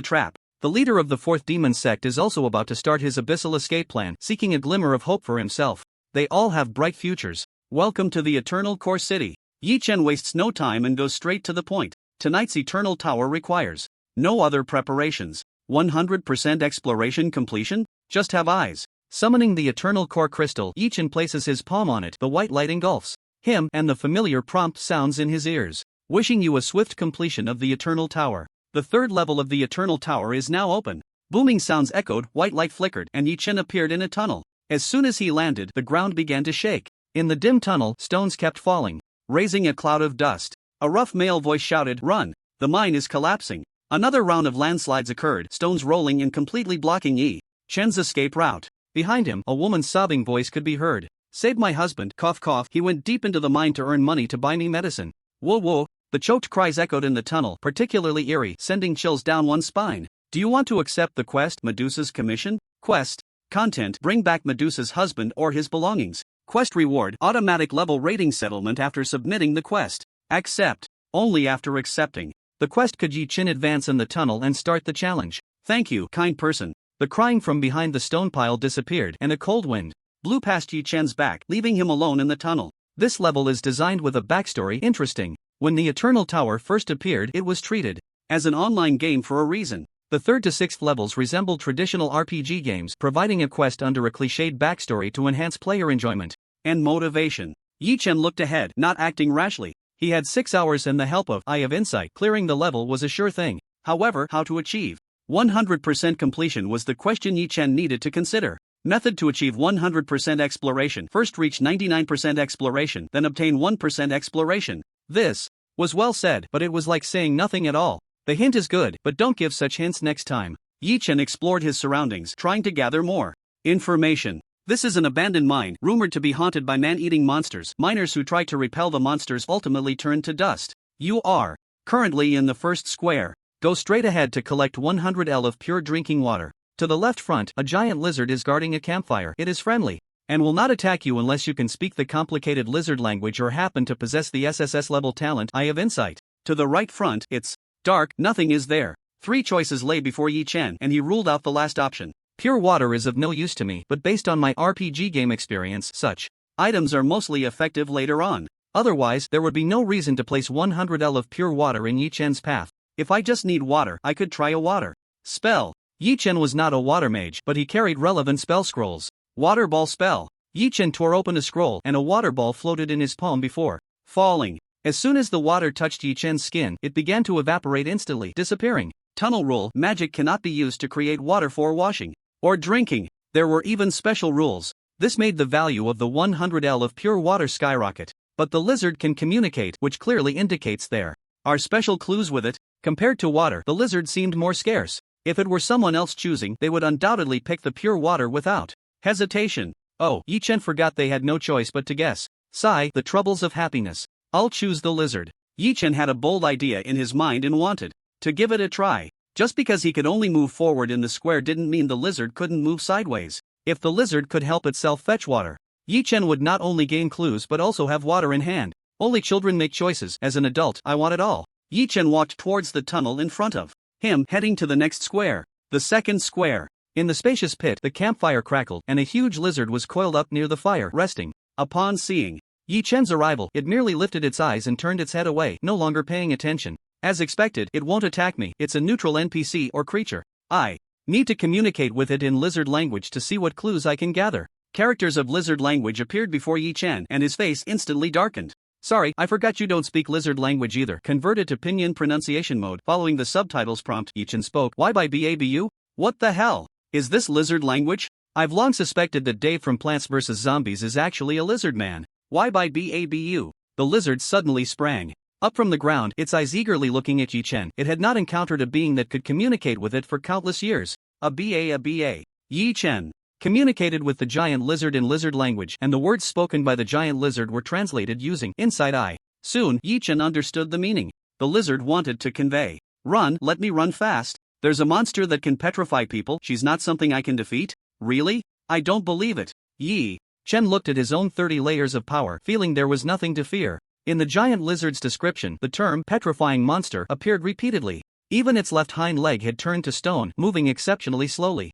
trap. The leader of the 4th demon sect is also about to start his abyssal escape plan, seeking a glimmer of hope for himself. They all have bright futures. Welcome to the Eternal Core City. Yi Chen wastes no time and goes straight to the point. Tonight's Eternal Tower requires no other preparations. 100% exploration completion? Just have eyes. Summoning the Eternal Core Crystal, Yi Chen places his palm on it. The white light engulfs him, and the familiar prompt sounds in his ears. Wishing you a swift completion of the Eternal Tower. The 3rd level of the Eternal Tower is now open. Booming sounds echoed, white light flickered, and Yi Chen appeared in a tunnel. As soon as he landed, the ground began to shake. In the dim tunnel, stones kept falling, raising a cloud of dust. A rough male voice shouted, "Run! The mine is collapsing." Another round of landslides occurred, stones rolling and completely blocking Yi Chen's escape route. Behind him, a woman's sobbing voice could be heard. "Save my husband, cough cough." He went deep into the mine to earn money to buy me medicine. Whoa whoa. The choked cries echoed in the tunnel, particularly eerie, sending chills down one's spine. Do you want to accept the quest, Medusa's commission? Quest content: bring back Medusa's husband or his belongings. Quest reward: automatic level rating settlement after submitting the quest. Accept only after accepting the quest. Could Yi Chen advance in the tunnel and start the challenge? Thank you, kind person. The crying from behind the stone pile disappeared, and a cold wind blew past Yi Chen's back, leaving him alone in the tunnel. This level is designed with a backstory. Interesting. When the Eternal Tower first appeared, it was treated as an online game for a reason. The 3rd to 6th levels resemble traditional RPG games, providing a quest under a cliched backstory to enhance player enjoyment and motivation. Yi Chen looked ahead, not acting rashly. He had 6 hours and the help of Eye of Insight. Clearing the level was a sure thing. However, how to achieve 100% completion was the question Yi Chen needed to consider. Method to achieve 100% exploration: first reach 99% exploration, then obtain 1% exploration. This was well said, but it was like saying nothing at all. The hint is good, but don't give such hints next time. Yi Chen explored his surroundings, trying to gather more information. This is an abandoned mine, rumored to be haunted by man-eating monsters. Miners who try to repel the monsters ultimately turn to dust. You are currently in the 1st square. Go straight ahead to collect 100 L of pure drinking water. To the left front, a giant lizard is guarding a campfire. It is friendly and will not attack you unless you can speak the complicated lizard language or happen to possess the SSS level talent, Eye of Insight. To the right front, it's dark, nothing is there. 3 choices lay before Yi Chen, and he ruled out the last option. Pure water is of no use to me, but based on my RPG game experience, such items are mostly effective later on. Otherwise, there would be no reason to place 100L of pure water in Yi Chen's path. If I just need water, I could try a water spell. Yi Chen was not a water mage, but he carried relevant spell scrolls. Water ball spell. Yi Chen tore open a scroll, and a water ball floated in his palm before falling. As soon as the water touched Yi Chen's skin, it began to evaporate instantly, disappearing. Tunnel rule: magic cannot be used to create water for washing or drinking. There were even special rules. This made the value of the 100L of pure water skyrocket. But the lizard can communicate, which clearly indicates there are special clues with it. Compared to water, the lizard seemed more scarce. If it were someone else choosing, they would undoubtedly pick the pure water without hesitation. Oh, Yi Chen forgot they had no choice but to guess. Sigh, the troubles of happiness. I'll choose the lizard. Yi Chen had a bold idea in his mind and wanted to give it a try. Just because he could only move forward in the square didn't mean the lizard couldn't move sideways. If the lizard could help itself fetch water, Yi Chen would not only gain clues but also have water in hand. Only children make choices. As an adult, I want it all. Yi Chen walked towards the tunnel in front of him, heading to the next square. The second square. In the spacious pit, the campfire crackled, and a huge lizard was coiled up near the fire, resting. Upon seeing Yi Chen's arrival, it merely lifted its eyes and turned its head away, no longer paying attention. As expected, it won't attack me. It's a neutral NPC or creature. I need to communicate with it in lizard language to see what clues I can gather. Characters of lizard language appeared before Yi Chen, and his face instantly darkened. Sorry, I forgot you don't speak lizard language either. Converted to pinyin pronunciation mode. Following the subtitles prompt, Yi Chen spoke. Why by BABU? What the hell? Is this lizard language? I've long suspected that Dave from Plants vs. Zombies is actually a lizard man. Why by BABU? The lizard suddenly sprang up from the ground, its eyes eagerly looking at Yi Chen. It had not encountered a being that could communicate with it for countless years. A BA. Yi Chen communicated with the giant lizard in lizard language, and the words spoken by the giant lizard were translated using inside eye. Soon, Yi Chen understood the meaning. The lizard wanted to convey, run, let me run fast. There's a monster that can petrify people. She's not something I can defeat? Really? I don't believe it. Yi Chen looked at his own 30 layers of power, feeling there was nothing to fear. In the giant lizard's description, the term petrifying monster appeared repeatedly. Even its left hind leg had turned to stone, moving exceptionally slowly.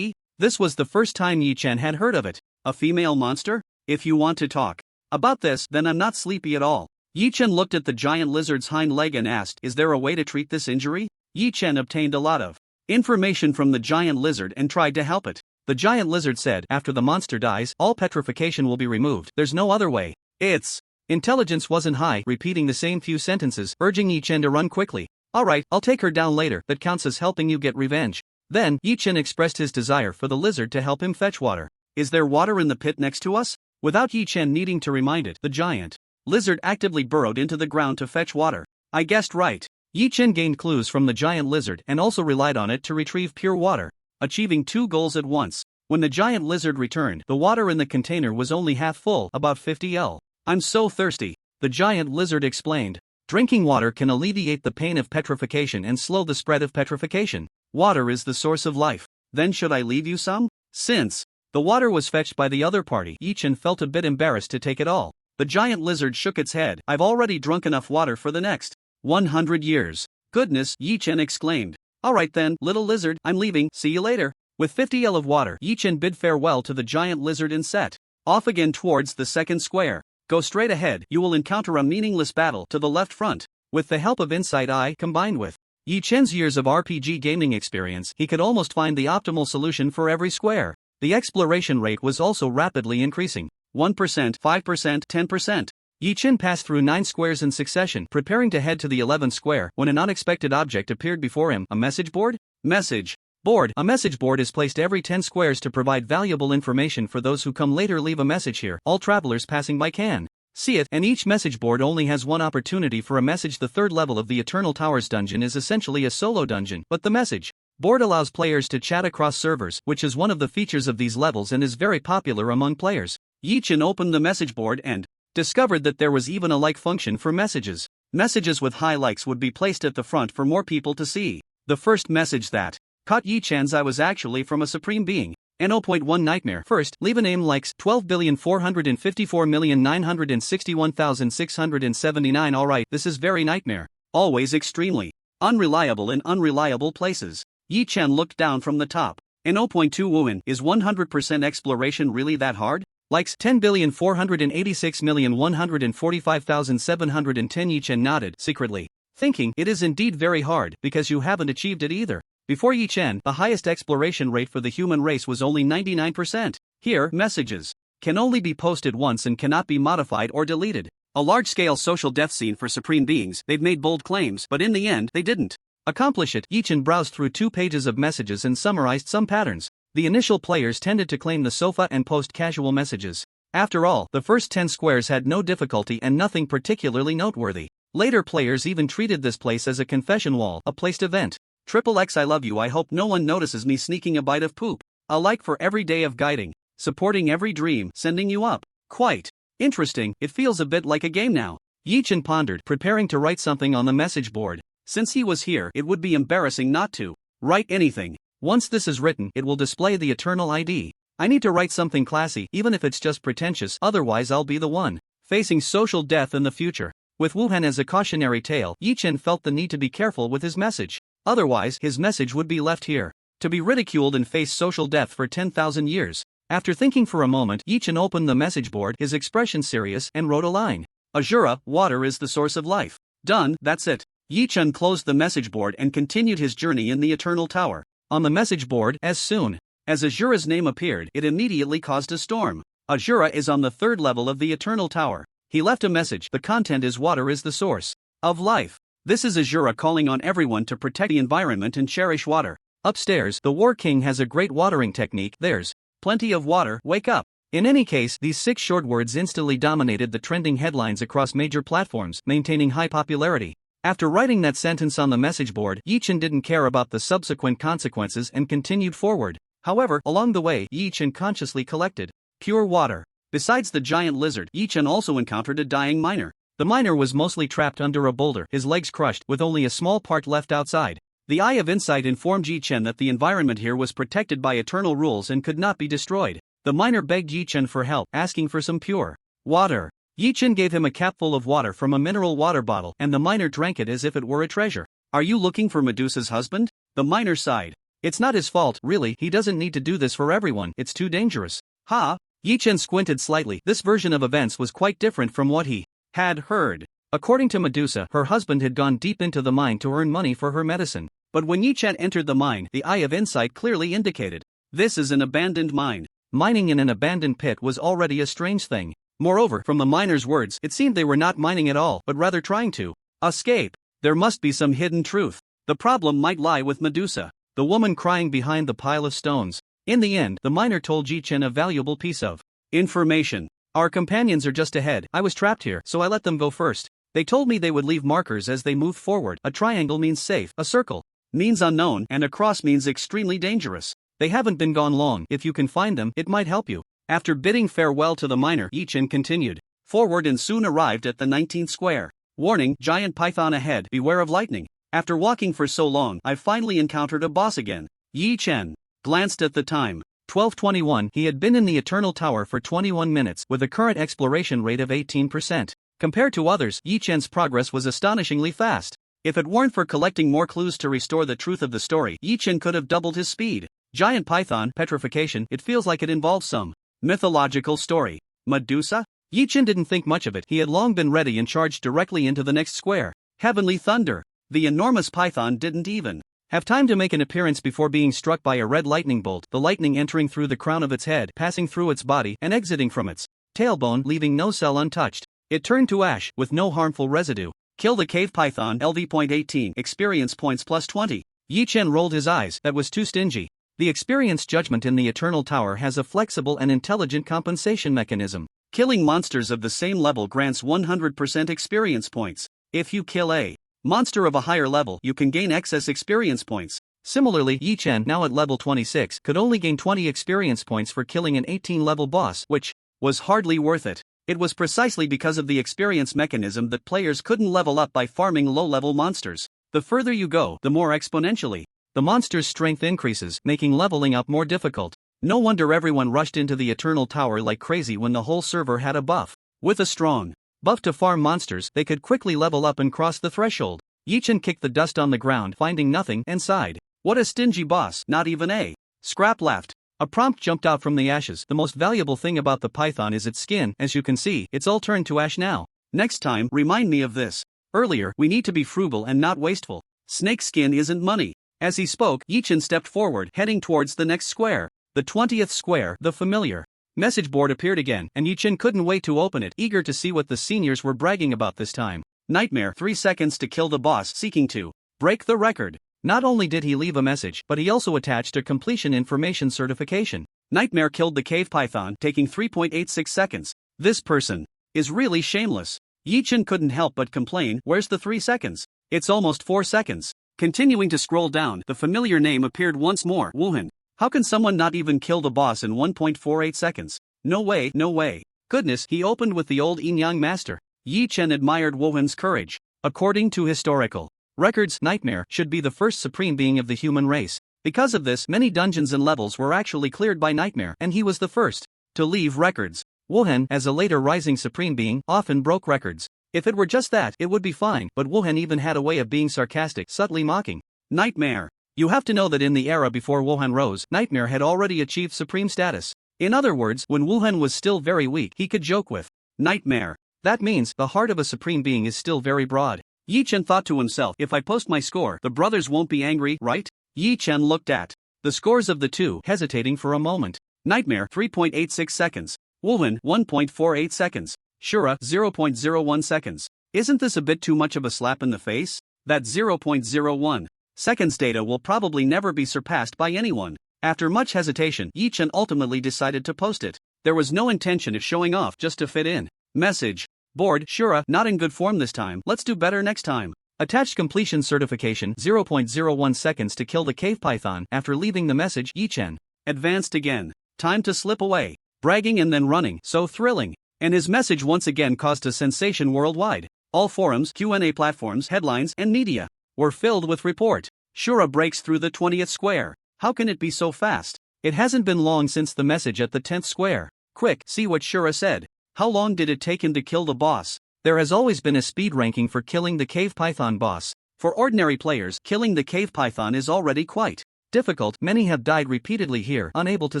This was the first time Yi Chen had heard of it. A female monster? If you want to talk about this, then I'm not sleepy at all. Yi Chen looked at the giant lizard's hind leg and asked, is there a way to treat this injury? Yi Chen obtained a lot of information from the giant lizard and tried to help it. The giant lizard said, after the monster dies, all petrification will be removed. There's no other way. Its intelligence wasn't high, repeating the same few sentences, urging Yi Chen to run quickly. Alright, I'll take her down later. That counts as helping you get revenge. Then, Yi Chen expressed his desire for the lizard to help him fetch water. Is there water in the pit next to us? Without Yi Chen needing to remind it, the giant lizard actively burrowed into the ground to fetch water. I guessed right. Yi Chen gained clues from the giant lizard and also relied on it to retrieve pure water, achieving 2 goals at once. When the giant lizard returned, the water in the container was only half full, about 50 L. I'm so thirsty, the giant lizard explained. Drinking water can alleviate the pain of petrification and slow the spread of petrification. Water is the source of life. Then should I leave you some? Since the water was fetched by the other party, Yi Chen felt a bit embarrassed to take it all. The giant lizard shook its head. I've already drunk enough water for the next 100 years. Goodness, Yi Chen exclaimed. Alright then, little lizard, I'm leaving, see you later. With 50 L of water, Yi Chen bid farewell to the giant lizard and set off again towards the second square. Go straight ahead, you will encounter a meaningless battle to the left front. With the help of Insight Eye combined with Yi Chen's years of RPG gaming experience, he could almost find the optimal solution for every square. The exploration rate was also rapidly increasing. 1%, 5%, 10%. Yi Chen passed through 9 squares in succession, preparing to head to the 11th square, when an unexpected object appeared before him. A message board? Message board. A message board is placed every 10 squares to provide valuable information for those who come later. Leave a message here. All travelers passing by can see it, and each message board only has one opportunity for a message. The third level of the Eternal Towers dungeon is essentially a solo dungeon, but the message board allows players to chat across servers, which is one of the features of these levels and is very popular among players. Yi Chen opened the message board and discovered that there was even a like function for messages. Messages with high likes would be placed at the front for more people to see. The first message that caught Yi Chen's eye was actually from a supreme being. N0.1 Nightmare. First, leave a name likes 12,454,961,679. Alright, this is very nightmare. always extremely unreliable in unreliable places. Yi Chen looked down from the top. In 0.2 Wuan, is 100% exploration really that hard? Likes 10,486,145,710. Yi Chen nodded secretly, thinking it is indeed very hard because you haven't achieved it either. Before Yi Chen, the highest exploration rate for the human race was only 99%. Here, messages can only be posted once and cannot be modified or deleted. A large-scale social death scene for supreme beings. They've made bold claims, but in the end, they didn't accomplish it. Yi Chen browsed through 2 pages of messages and summarized some patterns. The initial players tended to claim the sofa and post casual messages. After all, the first 10 squares had no difficulty and nothing particularly noteworthy. Later players even treated this place as a confession wall, a placed event. XXX I love you. I hope no one notices me sneaking a bite of poop. A like for every day of guiding. Supporting every dream, sending you up. Quite interesting, it feels a bit like a game now. Yi Chen pondered, preparing to write something on the message board. Since he was here, it would be embarrassing not to write anything. Once this is written, it will display the eternal ID. I need to write something classy, even if it's just pretentious, otherwise I'll be the one facing social death in the future. With Wuhan as a cautionary tale, Yi Chen felt the need to be careful with his message. Otherwise, his message would be left here to be ridiculed and face social death for 10,000 years. After thinking for a moment, Yi Chen opened the message board, his expression serious, and wrote a line. Azura, water is the source of life. Done, that's it. Yi Chen closed the message board and continued his journey in the Eternal Tower. On the message board, as soon as Azura's name appeared, it immediately caused a storm. Azura is on the 3rd level of the Eternal Tower. He left a message. The content is water is the source of life. This is Azura calling on everyone to protect the environment and cherish water. Upstairs, the War King has a great watering technique. There's plenty of water, wake up. In any case, these 6 short words instantly dominated the trending headlines across major platforms, maintaining high popularity. After writing that sentence on the message board, Yi Chen didn't care about the subsequent consequences and continued forward. However, along the way, Yi Chen consciously collected pure water. Besides the giant lizard, Yi Chen also encountered a dying miner. The miner was mostly trapped under a boulder, his legs crushed, with only a small part left outside. The Eye of Insight informed Yi Chen that the environment here was protected by eternal rules and could not be destroyed. The miner begged Yi Chen for help, asking for some pure water. Yi Chen gave him a capful of water from a mineral water bottle, and the miner drank it as if it were a treasure. Are you looking for Medusa's husband? The miner sighed. It's not his fault, really, he doesn't need to do this for everyone, it's too dangerous. Ha! Yi Chen squinted slightly. This version of events was quite different from what he had heard. According to Medusa, her husband had gone deep into the mine to earn money for her medicine. But when Yi Chen entered the mine, the Eye of Insight clearly indicated this is an abandoned mine. Mining in an abandoned pit was already a strange thing. Moreover, from the miners' words, it seemed they were not mining at all, but rather trying to escape. There must be some hidden truth. The problem might lie with Medusa, the woman crying behind the pile of stones. In the end, the miner told Yi Chen a valuable piece of information. Our companions are just ahead. I was trapped here, so I let them go first. They told me they would leave markers as they moved forward. A triangle means safe, a circle means unknown, and a cross means extremely dangerous. They haven't been gone long. If you can find them, it might help you. After bidding farewell to the miner, Yi Chen continued forward and soon arrived at the 19th square. Warning, giant python ahead, beware of lightning. After walking for so long, I finally encountered a boss again. Yi Chen glanced at the time. 12:21. He had been in the Eternal Tower for 21 minutes, with a current exploration rate of 18%. Compared to others, Yi Chen's progress was astonishingly fast. If it weren't for collecting more clues to restore the truth of the story, Yi Chen could have doubled his speed. Giant python, petrification, it feels like it involves some mythological story. Medusa? Yi Chen didn't think much of it. He had long been ready and charged directly into the next square. Heavenly thunder. The enormous python didn't even have time to make an appearance before being struck by a red lightning bolt, the lightning entering through the crown of its head, passing through its body, and exiting from its tailbone, leaving no cell untouched. It turned to ash, with no harmful residue. Kill the cave python, LV.18, experience points plus 20. Yi Chen rolled his eyes. That was too stingy. The experience judgment in the Eternal Tower has a flexible and intelligent compensation mechanism. Killing monsters of the same level grants 100% experience points. If you kill a monster of a higher level, you can gain excess experience points. Similarly, Yi Chen, now at level 26, could only gain 20 experience points for killing an 18-level boss, which was hardly worth it. It was precisely because of the experience mechanism that players couldn't level up by farming low-level monsters. The further you go, the more exponentially the monster's strength increases, making leveling up more difficult. No wonder everyone rushed into the Eternal Tower like crazy when the whole server had a buff. With a strong buff to farm monsters, they could quickly level up and cross the threshold. Yi-Chen kicked the dust on the ground, finding nothing, and sighed. What a stingy boss, not even a. Scrap laughed. A prompt jumped out from the ashes. The most valuable thing about the python is its skin. As you can see, it's all turned to ash now. Next time, remind me of this. Earlier, we need to be frugal and not wasteful. Snake skin isn't money. As he spoke, Yi-Chen stepped forward, heading towards the next square. The 20th square, the familiar message board appeared again, and Yi-Chen couldn't wait to open it, eager to see what the seniors were bragging about this time. Nightmare, 3 seconds to kill the boss seeking to break the record. Not only did he leave a message, but he also attached a completion information certification. Nightmare killed the cave python, taking 3.86 seconds. This person is really shameless. Yi-Chen couldn't help but complain, where's the 3 seconds? It's almost 4 seconds. Continuing to scroll down, the familiar name appeared once more, Wuhan. How can someone not even kill the boss in 1.48 seconds? No way, no way. Goodness, he opened with the old Yin-Yang master. Yi-Chen admired Wuhan's courage. According to historical records, Nightmare should be the first supreme being of the human race. Because of this, many dungeons and levels were actually cleared by Nightmare, and he was the first to leave records. Wuhan, as a later rising supreme being, often broke records. If it were just that, it would be fine, but Wuhan even had a way of being sarcastic, subtly mocking. Nightmare. You have to know that in the era before Wuhan rose, Nightmare had already achieved supreme status. In other words, when Wuhan was still very weak, he could joke with Nightmare. That means, the heart of a supreme being is still very broad. Yi-Chen thought to himself, if I post my score, the brothers won't be angry, right? Yi-Chen looked at the scores of the two, hesitating for a moment. Nightmare, 3.86 seconds. Wuhan, 1.48 seconds. Shura, 0.01 seconds. Isn't this a bit too much of a slap in the face? That 0.01 seconds data will probably never be surpassed by anyone. After much hesitation, Yi-Chen ultimately decided to post it. There was no intention of showing off just to fit in. Message. Board, Shura, not in good form this time, let's do better next time. Attached completion certification, 0.01 seconds to kill the cave python. After leaving the message, Yi-Chen advanced again. Time to slip away. Bragging and then running, so thrilling. And his message once again caused a sensation worldwide. All forums, Q&A platforms, headlines, and media were filled with report. Shura breaks through the 20th square. How can it be so fast? It hasn't been long since the message at the 10th square. Quick, see what Shura said. How long did it take him to kill the boss? There has always been a speed ranking for killing the cave python boss. For ordinary players, killing the cave python is already quite difficult. Many have died repeatedly here, unable to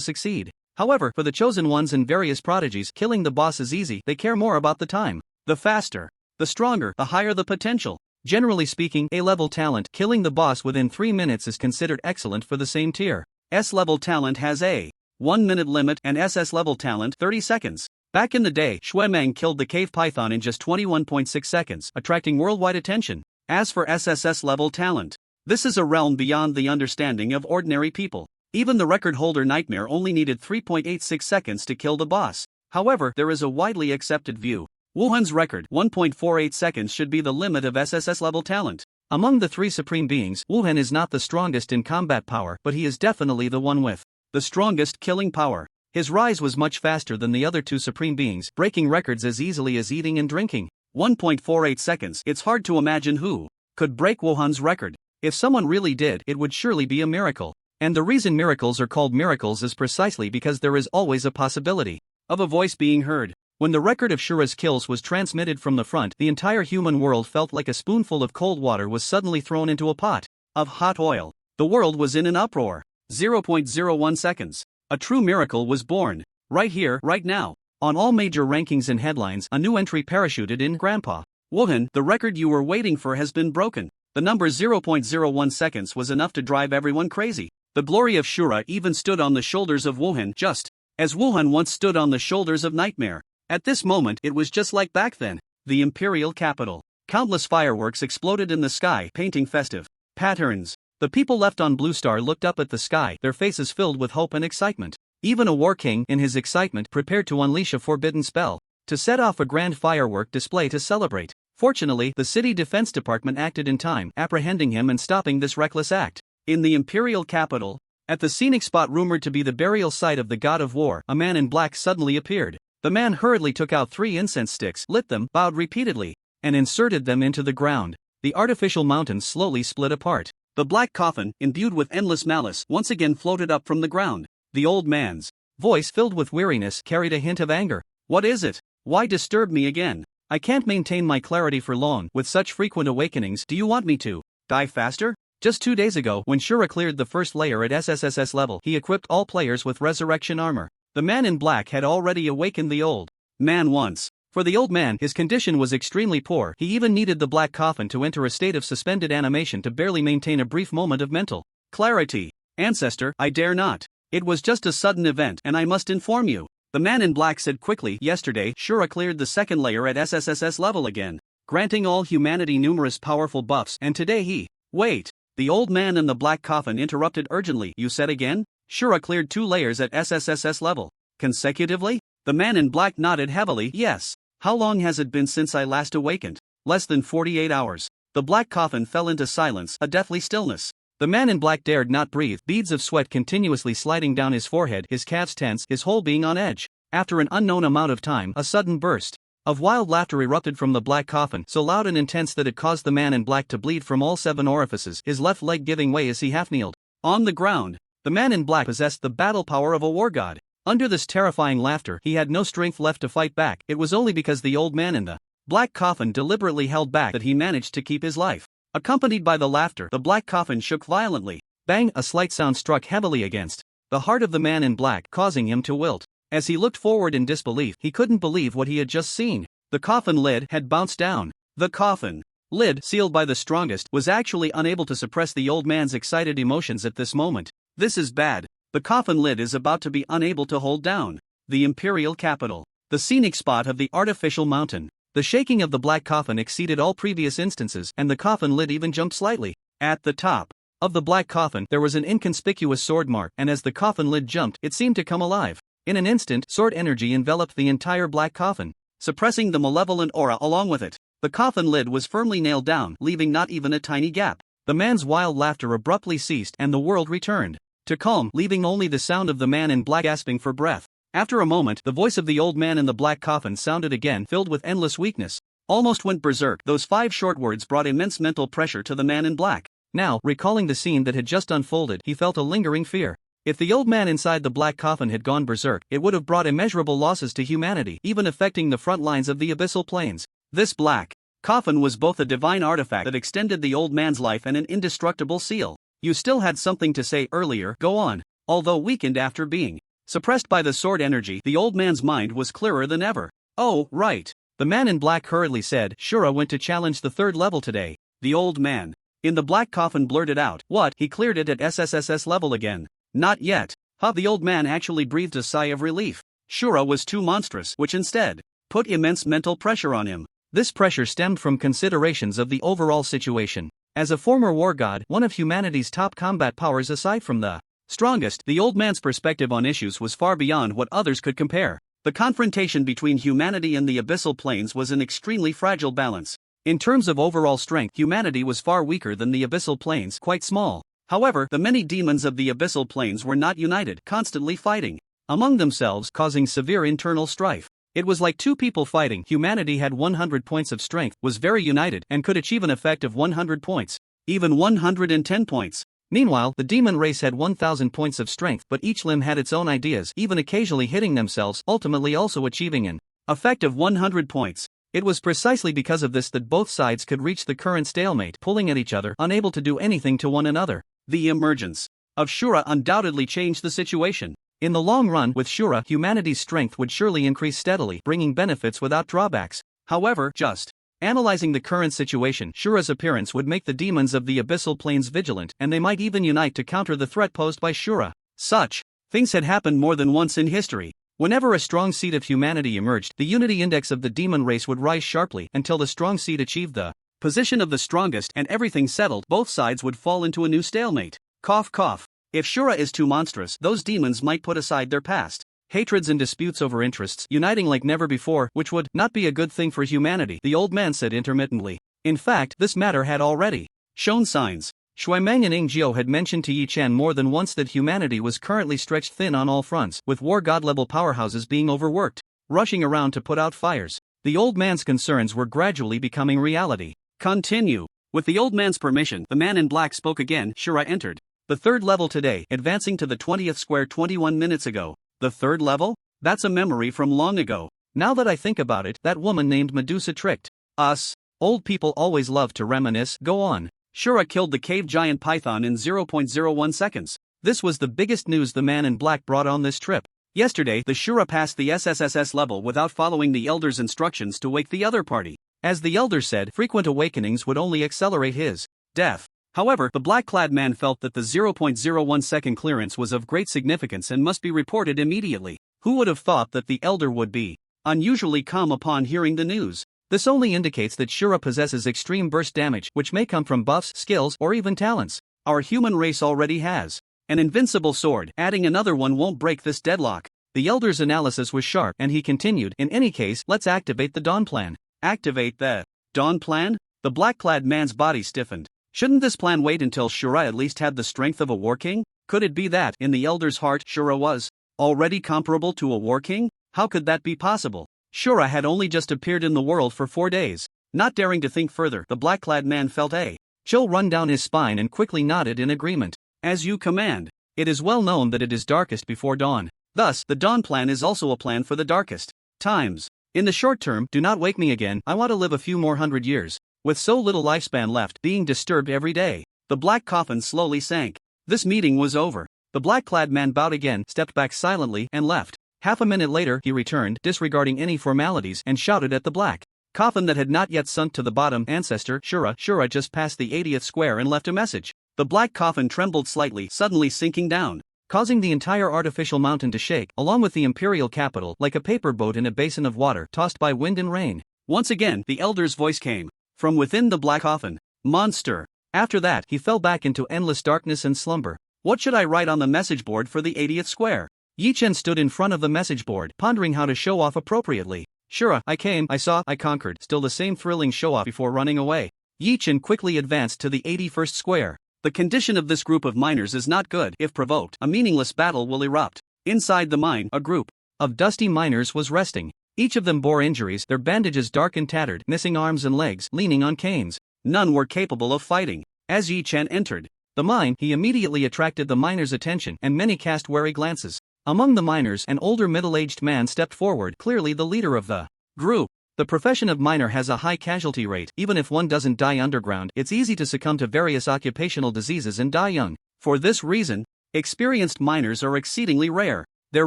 succeed. However, for the chosen ones and various prodigies, killing the boss is easy. They care more about the time. The faster, the stronger, the higher the potential. Generally speaking, A-level talent killing the boss within 3 minutes is considered excellent for the same tier. S-level talent has a 1-minute limit and SS-level talent 30 seconds. Back in the day, Shuemeng killed the cave python in just 21.6 seconds, attracting worldwide attention. As for SSS level talent, this is a realm beyond the understanding of ordinary people. Even the record holder Nightmare only needed 3.86 seconds to kill the boss. However, there is a widely accepted view. Wuhan's record, 1.48 seconds, should be the limit of SSS level talent. Among the three supreme beings, Wuhan is not the strongest in combat power, but he is definitely the one with the strongest killing power. His rise was much faster than the other two supreme beings, breaking records as easily as eating and drinking. 1.48 seconds, it's hard to imagine who could break Wuhan's record. If someone really did, it would surely be a miracle. And the reason miracles are called miracles is precisely because there is always a possibility of a voice being heard. When the record of Shura's kills was transmitted from the front, the entire human world felt like a spoonful of cold water was suddenly thrown into a pot of hot oil. The world was in an uproar. 0.01 seconds. A true miracle was born. Right here, right now. On all major rankings and headlines, a new entry parachuted in. Grandpa Wuhan, the record you were waiting for has been broken. The number 0.01 seconds was enough to drive everyone crazy. The glory of Shura even stood on the shoulders of Wuhan, just as Wuhan once stood on the shoulders of Nightmare. At this moment, it was just like back then. The imperial capital. Countless fireworks exploded in the sky, painting festive patterns. The people left on Blue Star looked up at the sky, their faces filled with hope and excitement. Even a war king, in his excitement, prepared to unleash a forbidden spell, to set off a grand firework display to celebrate. Fortunately, the city defense department acted in time, apprehending him and stopping this reckless act. In the imperial capital, at the scenic spot rumored to be the burial site of the god of war, a man in black suddenly appeared. The man hurriedly took out 3 incense sticks, lit them, bowed repeatedly, and inserted them into the ground. The artificial mountains slowly split apart. The black coffin, imbued with endless malice, once again floated up from the ground. The old man's voice, filled with weariness, carried a hint of anger. What is it? Why disturb me again? I can't maintain my clarity for long. With such frequent awakenings, do you want me to die faster? Just 2 days ago, when Shura cleared the first layer at SSS level, he equipped all players with resurrection armor. The man in black had already awakened the old man once. For the old man, his condition was extremely poor. He even needed the black coffin to enter a state of suspended animation to barely maintain a brief moment of mental clarity. Ancestor, I dare not. It was just a sudden event, and I must inform you. The man in black said quickly. Yesterday, Shura cleared the second layer at SSS level again, granting all humanity numerous powerful buffs, and today he... Wait. The old man in the black coffin interrupted urgently. You said again? Shura cleared 2 layers at SSS level. Consecutively? The man in black nodded heavily. Yes. How long has it been since I last awakened? Less than 48 hours. The black coffin fell into silence, a deathly stillness. The man in black dared not breathe, beads of sweat continuously sliding down his forehead, his calves tense, his whole being on edge. After an unknown amount of time, a sudden burst of wild laughter erupted from the black coffin, so loud and intense that it caused the man in black to bleed from all 7 orifices, his left leg giving way as he half-kneeled on the ground. The man in black possessed the battle power of a war god. Under this terrifying laughter, he had no strength left to fight back. It was only because the old man in the black coffin deliberately held back that he managed to keep his life. Accompanied by the laughter, the black coffin shook violently. Bang! A slight sound struck heavily against the heart of the man in black, causing him to wilt. As he looked forward in disbelief, he couldn't believe what he had just seen. The coffin lid had bounced down. The coffin lid, sealed by the strongest, was actually unable to suppress the old man's excited emotions at this moment. This is bad. The coffin lid is about to be unable to hold down the imperial capital, the scenic spot of the artificial mountain. The shaking of the black coffin exceeded all previous instances, and the coffin lid even jumped slightly. At the top of the black coffin, there was an inconspicuous sword mark, and as the coffin lid jumped, it seemed to come alive. In an instant, sword energy enveloped the entire black coffin, suppressing the malevolent aura along with it. The coffin lid was firmly nailed down, leaving not even a tiny gap. The man's wild laughter abruptly ceased, and the world returned to calm, leaving only the sound of the man in black gasping for breath. After a moment, the voice of the old man in the black coffin sounded again, filled with endless weakness. Almost went berserk. Those 5 short words brought immense mental pressure to the man in black. Now, recalling the scene that had just unfolded, he felt a lingering fear. If the old man inside the black coffin had gone berserk, it would have brought immeasurable losses to humanity, even affecting the front lines of the abyssal plains. This black coffin was both a divine artifact that extended the old man's life and an indestructible seal. You still had something to say earlier, go on. Although weakened after being suppressed by the sword energy, the old man's mind was clearer than ever. Oh, right. The man in black hurriedly said. Shura went to challenge the 3rd level today. The old man in the black coffin blurted out. What? He cleared it at SSS level again? Not yet. The old man actually breathed a sigh of relief. Shura was too monstrous, which instead put immense mental pressure on him. This pressure stemmed from considerations of the overall situation. As a former war god, one of humanity's top combat powers aside from the strongest, the old man's perspective on issues was far beyond what others could compare. The confrontation between humanity and the abyssal planes was an extremely fragile balance. In terms of overall strength, humanity was far weaker than the abyssal planes, quite small. However, the many demons of the abyssal planes were not united, constantly fighting among themselves, causing severe internal strife. It was like 2 people fighting. Humanity had 100 points of strength, was very united, and could achieve an effect of 100 points, even 110 points. Meanwhile, the demon race had 1,000 points of strength, but each limb had its own ideas, even occasionally hitting themselves, ultimately also achieving an effect of 100 points. It was precisely because of this that both sides could reach the current stalemate, pulling at each other, unable to do anything to one another. The emergence of Shura undoubtedly changed the situation. In the long run, with Shura, humanity's strength would surely increase steadily, bringing benefits without drawbacks. However, just analyzing the current situation, Shura's appearance would make the demons of the abyssal planes vigilant, and they might even unite to counter the threat posed by Shura. Such things had happened more than once in history. Whenever a strong seed of humanity emerged, the unity index of the demon race would rise sharply until the strong seed achieved the position of the strongest, and everything settled. Both sides would fall into a new stalemate. Cough cough. If Shura is too monstrous, those demons might put aside their past hatreds and disputes over interests, uniting like never before, which would not be a good thing for humanity, the old man said intermittently. In fact, this matter had already shown signs. Shuimeng and Ingjiu had mentioned to Yi Chen more than once that humanity was currently stretched thin on all fronts, with war god-level powerhouses being overworked, rushing around to put out fires. The old man's concerns were gradually becoming reality. Continue. With the old man's permission, the man in black spoke again. Shura entered the 3rd level today, advancing to the 20th square 21 minutes ago. The 3rd level? That's a memory from long ago. Now that I think about it, that woman named Medusa tricked us. Old people always love to reminisce. Go on. Shura killed the cave giant python in 0.01 seconds. This was the biggest news the man in black brought on this trip. Yesterday, the Shura passed the SSS level without following the Elder's instructions to wake the other party. As the Elder said, frequent awakenings would only accelerate his death. However, the black-clad man felt that the 0.01 second clearance was of great significance and must be reported immediately. Who would have thought that the Elder would be unusually calm upon hearing the news? This only indicates that Shura possesses extreme burst damage, which may come from buffs, skills, or even talents. Our human race already has an invincible sword. Adding another one won't break this deadlock. The Elder's analysis was sharp, and he continued, in any case, let's activate the Dawn Plan. Activate the Dawn Plan? The black-clad man's body stiffened. Shouldn't this plan wait until Shura at least had the strength of a war king? Could it be that, in the Elder's heart, Shura was already comparable to a war king? How could that be possible? Shura had only just appeared in the world for 4 days. Not daring to think further, the black-clad man felt a chill run down his spine and quickly nodded in agreement. As you command. It is well known that it is darkest before dawn. Thus, the Dawn Plan is also a plan for the darkest times. In the short term, do not wake me again, I want to live a few more 100 years. With so little lifespan left, being disturbed every day. The black coffin slowly sank. This meeting was over. The black-clad man bowed again, stepped back silently, and left. Half a minute later, he returned, disregarding any formalities, and shouted at the black coffin that had not yet sunk to the bottom, "Ancestor, Shura just passed the 80th square and left a message." The black coffin trembled slightly, suddenly sinking down, causing the entire artificial mountain to shake, along with the imperial capital, like a paper boat in a basin of water, tossed by wind and rain. Once again, the Elder's voice came from within the black coffin. Monster. After that, he fell back into endless darkness and slumber. What should I write on the message board for the 80th square? Yi Chen stood in front of the message board, pondering how to show off appropriately. Shura, I came, I saw, I conquered. Still the same thrilling show-off before running away. Yi Chen quickly advanced to the 81st square. The condition of this group of miners is not good. If provoked, a meaningless battle will erupt. Inside the mine, a group of dusty miners was resting. Each of them bore injuries, their bandages dark and tattered, missing arms and legs, leaning on canes. None were capable of fighting. As Yi Chen entered the mine, he immediately attracted the miners' attention, and many cast wary glances. Among the miners, an older middle-aged man stepped forward, clearly the leader of the group. The profession of miner has a high casualty rate. Even if one doesn't die underground, it's easy to succumb to various occupational diseases and die young. For this reason, experienced miners are exceedingly rare. Their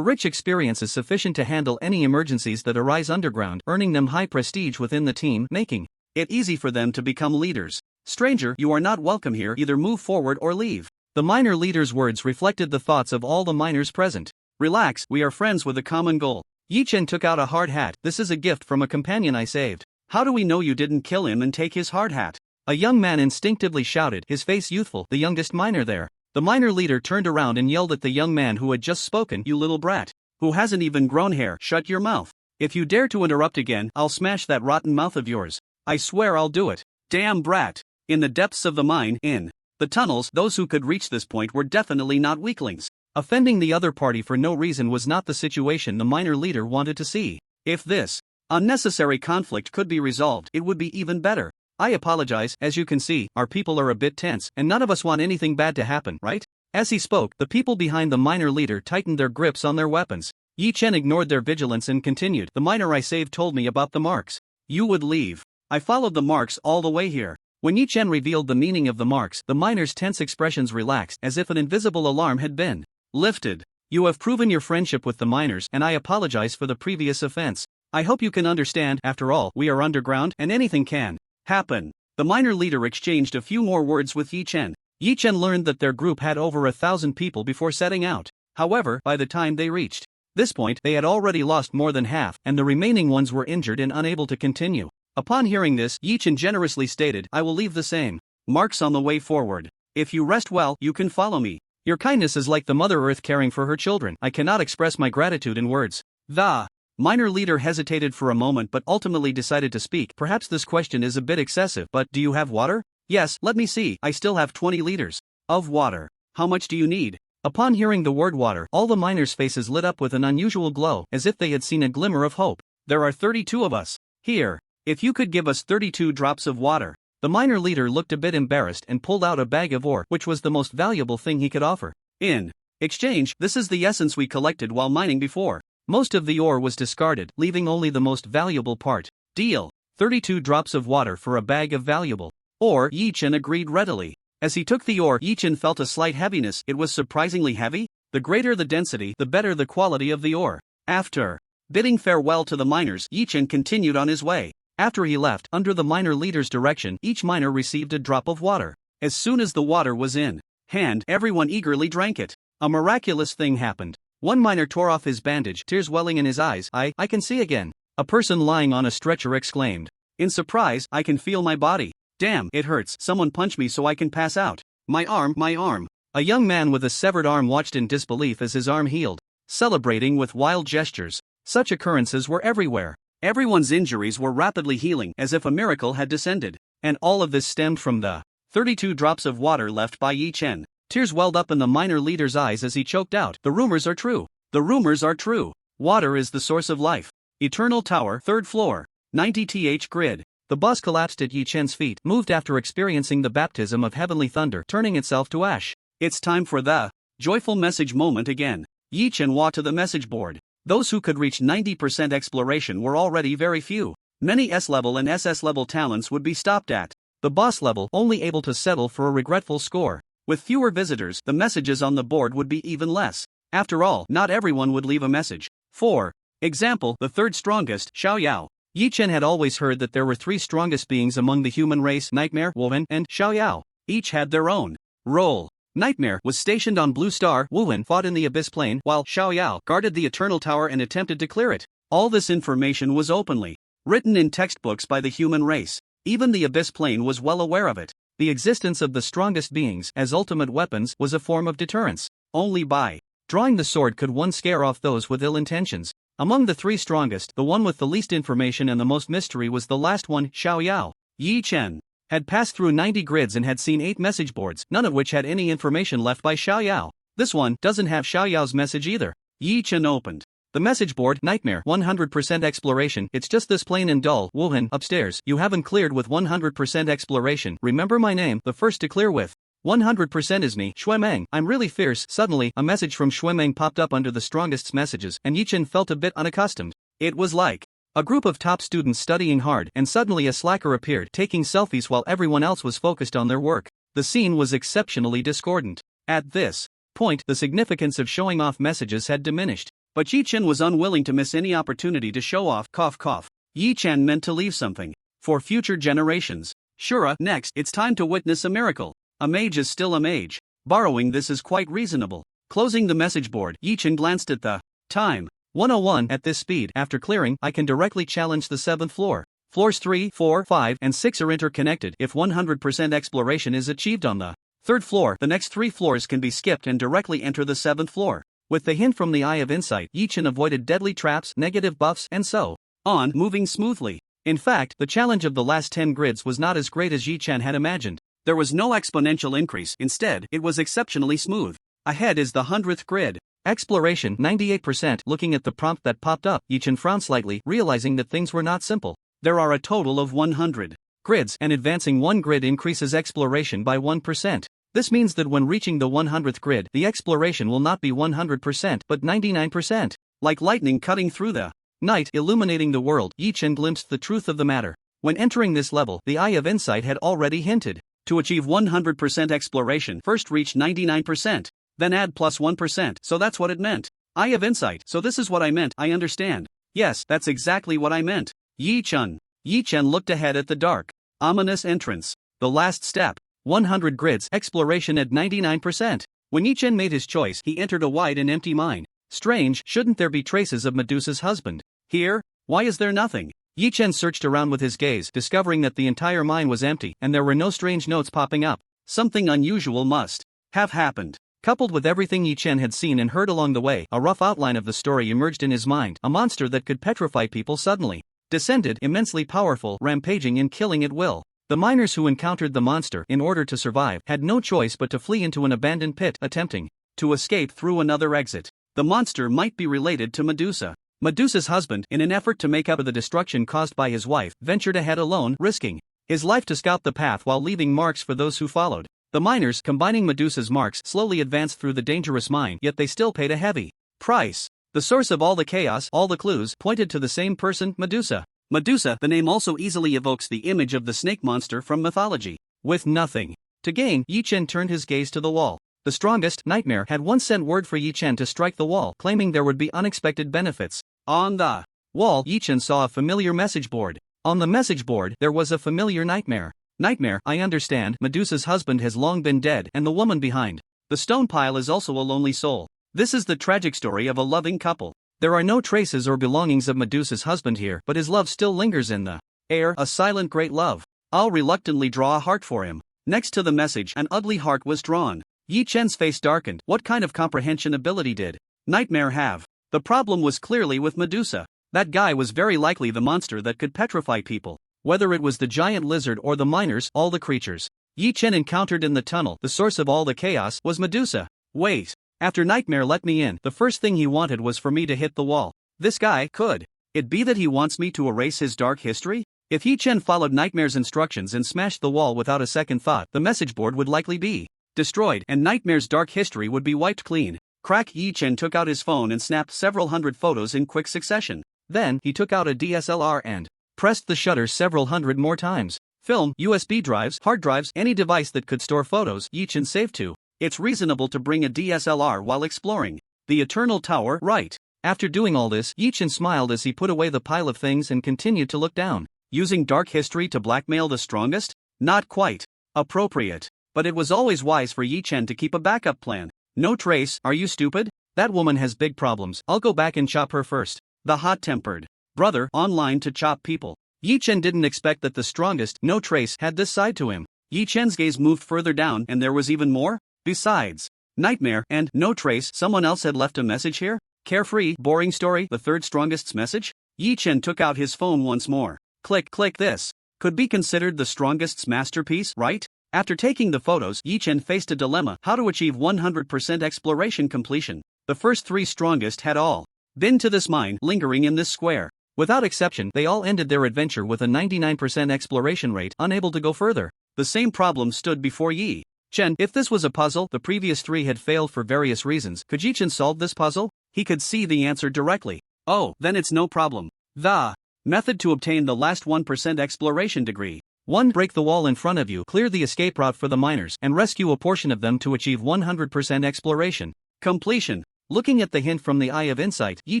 rich experience is sufficient to handle any emergencies that arise underground, earning them high prestige within the team, making it easy for them to become leaders. Stranger, you are not welcome here, either move forward or leave. The miner leader's words reflected the thoughts of all the miners present. Relax, we are friends with a common goal. Yi Chen took out a hard hat. This is a gift from a companion I saved. How do we know you didn't kill him and take his hard hat? A young man instinctively shouted, his face youthful, the youngest miner there. The miner leader turned around and yelled at the young man who had just spoken, "You little brat, who hasn't even grown hair, shut your mouth. If you dare to interrupt again, I'll smash that rotten mouth of yours. I swear I'll do it. Damn brat." In the depths of the mine, in the tunnels, those who could reach this point were definitely not weaklings. Offending the other party for no reason was not the situation the miner leader wanted to see. If this unnecessary conflict could be resolved, it would be even better. I apologize, as you can see, our people are a bit tense, and none of us want anything bad to happen, right? As he spoke, the people behind the miner leader tightened their grips on their weapons. Yi Chen ignored their vigilance and continued, "The miner I saved told me about the marks. You would leave. I followed the marks all the way here." When Yi Chen revealed the meaning of the marks, the miners' tense expressions relaxed, as if an invisible alarm had been lifted. "You have proven your friendship with the miners, and I apologize for the previous offense. I hope you can understand, after all, we are underground, and anything can happen." The miner leader exchanged a few more words with Yi Chen. Yi Chen learned that their group had over 1,000 people before setting out. However, by the time they reached this point, they had already lost more than half, and the remaining ones were injured and unable to continue. Upon hearing this, Yi Chen generously stated, "I will leave the same marks on the way forward. If you rest well, you can follow me. Your kindness is like the Mother Earth caring for her children. I cannot express my gratitude in words." The miner leader hesitated for a moment but ultimately decided to speak. "Perhaps this question is a bit excessive, but do you have water?" "Yes, let me see, I still have 20 liters of water. How much do you need?" Upon hearing the word water, all the miners' faces lit up with an unusual glow, as if they had seen a glimmer of hope. "There are 32 of us here. If you could give us 32 drops of water." The miner leader looked a bit embarrassed and pulled out a bag of ore, which was the most valuable thing he could offer. "In exchange, this is the essence we collected while mining before. Most of the ore was discarded, leaving only the most valuable part. Deal. 32 drops of water for a bag of valuable ore. Yi-Chen agreed readily. As he took the ore, Yi-Chen felt a slight heaviness. It was surprisingly heavy. The greater the density, the better the quality of the ore. After bidding farewell to the miners, Yi-Chen continued on his way. After he left, under the miner leader's direction, each miner received a drop of water. As soon as the water was in hand, everyone eagerly drank it. A miraculous thing happened. One miner tore off his bandage, tears welling in his eyes. I can see again. A person lying on a stretcher exclaimed. In surprise, I can feel my body. Damn, it hurts. Someone punch me so I can pass out. My arm, my arm. A young man with a severed arm watched in disbelief as his arm healed, celebrating with wild gestures. Such occurrences were everywhere. Everyone's injuries were rapidly healing as if a miracle had descended. And all of this stemmed from the 32 drops of water left by Yi-Chen. Tears welled up in the miner leader's eyes as he choked out. The rumors are true. The rumors are true. Water is the source of life. Eternal Tower, 3rd floor. 90th grid. The bus collapsed at Yi-Chen's feet, moved after experiencing the baptism of heavenly thunder, turning itself to ash. It's time for the joyful message moment again. Yi-Chen walked to the message board. Those who could reach 90% exploration were already very few. Many S-level and SS-level talents would be stopped at the boss level, only able to settle for a regretful score. With fewer visitors, the messages on the board would be even less. After all, not everyone would leave a message. For example, the third strongest, Xiao Yao. Yi-Chen had always heard that there were 3 strongest beings among the human race, Nightmare, Wuhan, and Xiao Yao. Each had their own role. Nightmare was stationed on Blue Star, Wuhan fought in the Abyss Plane, while Xiao Yao guarded the Eternal Tower and attempted to clear it. All this information was openly written in textbooks by the human race. Even the Abyss Plane was well aware of it. The existence of the strongest beings as ultimate weapons was a form of deterrence. Only by drawing the sword could one scare off those with ill intentions. Among the 3 strongest, the one with the least information and the most mystery was the last one, Xiao Yao. Yi-Chen had passed through 90 grids and had seen 8 message boards, none of which had any information left by Xiao Yao. This one doesn't have Xiao Yao's message either. Yi-Chen opened the message board. Nightmare, 100% exploration. It's just this plain and dull. Wuhan, upstairs. You haven't cleared with 100% exploration. Remember my name, the first to clear with 100% is me, Shuemeng. I'm really fierce. Suddenly, a message from Shuemeng popped up under the strongest's messages, and Yi-Chen felt a bit unaccustomed. It was like a group of top students studying hard, and suddenly a slacker appeared, taking selfies while everyone else was focused on their work. The scene was exceptionally discordant. At this point, the significance of showing off messages had diminished. But Yi-Chen was unwilling to miss any opportunity to show off. Cough cough. Yi-Chen meant to leave something for future generations. Shura, next, it's time to witness a miracle. A mage is still a mage. Borrowing this is quite reasonable. Closing the message board, Yi-Chen glanced at the time. 101 at this speed. After clearing, I can directly challenge the 7th floor. Floors 3, 4, 5, and 6 are interconnected. If 100% exploration is achieved on the 3rd floor, the next 3 floors can be skipped and directly enter the 7th floor. With the hint from the Eye of Insight, Yi-Chen avoided deadly traps, negative buffs, and so on, moving smoothly. In fact, the challenge of the last 10 grids was not as great as Yi-Chen had imagined. There was no exponential increase, instead, it was exceptionally smooth. Ahead is the 100th grid. Exploration, 98%. Looking at the prompt that popped up, Yi-Chen frowned slightly, realizing that things were not simple. There are a total of 100 grids, and advancing 1 grid increases exploration by 1%. This means that when reaching the 100th grid, the exploration will not be 100%, but 99%. Like lightning cutting through the night, illuminating the world, Yi-Chen glimpsed the truth of the matter. When entering this level, the Eye of Insight had already hinted. To achieve 100% exploration, first reach 99%, then add plus 1%, so that's what it meant. Eye of Insight, so this is what I meant, I understand. Yes, that's exactly what I meant. Yi-Chen. Yi-Chen looked ahead at the dark, ominous entrance. The last step. 100 grids, exploration at 99%. When Yi-Chen made his choice, he entered a wide and empty mine. Strange, shouldn't there be traces of Medusa's husband? Here? Why is there nothing? Yi-Chen searched around with his gaze, discovering that the entire mine was empty, and there were no strange notes popping up. Something unusual must have happened. Coupled with everything Yi-Chen had seen and heard along the way, a rough outline of the story emerged in his mind. A monster that could petrify people suddenly descended, immensely powerful, rampaging and killing at will. The miners who encountered the monster, in order to survive, had no choice but to flee into an abandoned pit, attempting to escape through another exit. The monster might be related to Medusa. Medusa's husband, in an effort to make up for the destruction caused by his wife, ventured ahead alone, risking his life to scout the path while leaving marks for those who followed. The miners, combining Medusa's marks, slowly advanced through the dangerous mine, yet they still paid a heavy price. The source of all the chaos, all the clues, pointed to the same person, Medusa. Medusa, the name also easily evokes the image of the snake monster from mythology. With nothing to gain, Yi Chen turned his gaze to the wall. The strongest, Nightmare, had once sent word for Yi Chen to strike the wall, claiming there would be unexpected benefits. On the wall, Yi Chen saw a familiar message board. On the message board, there was a familiar Nightmare. Nightmare, I understand, Medusa's husband has long been dead, and the woman behind the stone pile is also a lonely soul. This is the tragic story of a loving couple. There are no traces or belongings of Medusa's husband here, but his love still lingers in the air, a silent great love. I'll reluctantly draw a heart for him. Next to the message, an ugly heart was drawn. Yi Chen's face darkened. What kind of comprehension ability did Nightmare have? The problem was clearly with Medusa. That guy was very likely the monster that could petrify people. Whether it was the giant lizard or the miners, all the creatures Yi Chen encountered in the tunnel, the source of all the chaos was Medusa. Wait. After Nightmare let me in, the first thing he wanted was for me to hit the wall. This guy, could it be that he wants me to erase his dark history? If Yi Chen followed Nightmare's instructions and smashed the wall without a second thought, the message board would likely be destroyed and Nightmare's dark history would be wiped clean. Crack. Yi Chen took out his phone and snapped several hundred photos in quick succession. Then, he took out a DSLR and pressed the shutter several hundred more times. Film, USB drives, hard drives, any device that could store photos, Yi Chen saved to. It's reasonable to bring a DSLR while exploring the Eternal Tower, right? After doing all this, Yi Chen smiled as he put away the pile of things and continued to look down. Using dark history to blackmail the strongest? Not quite appropriate. But it was always wise for Yi Chen to keep a backup plan. No trace, are you stupid? That woman has big problems, I'll go back and chop her first. The hot-tempered brother, online to chop people. Yi Chen didn't expect that the strongest, No Trace, had this side to him. Yi Chen's gaze moved further down and there was even more? Besides Nightmare and No Trace, someone else had left a message here? Carefree, boring story, the third strongest's message? Yi Chen took out his phone once more. Click, click. This could be considered the strongest's masterpiece, right? After taking the photos, Yi Chen faced a dilemma: how to achieve 100% exploration completion. The first three strongest had all been to this mine, lingering in this square. Without exception, they all ended their adventure with a 99% exploration rate, unable to go further. The same problem stood before Yi Chen. If this was a puzzle, the previous three had failed for various reasons. Could Yi Chen solve this puzzle? He could see the answer directly. Oh, then it's no problem. The method to obtain the last 1% exploration degree. 1. Break the wall in front of you, clear the escape route for the miners, and rescue a portion of them to achieve 100% exploration completion. Looking at the hint from the Eye of Insight, Yi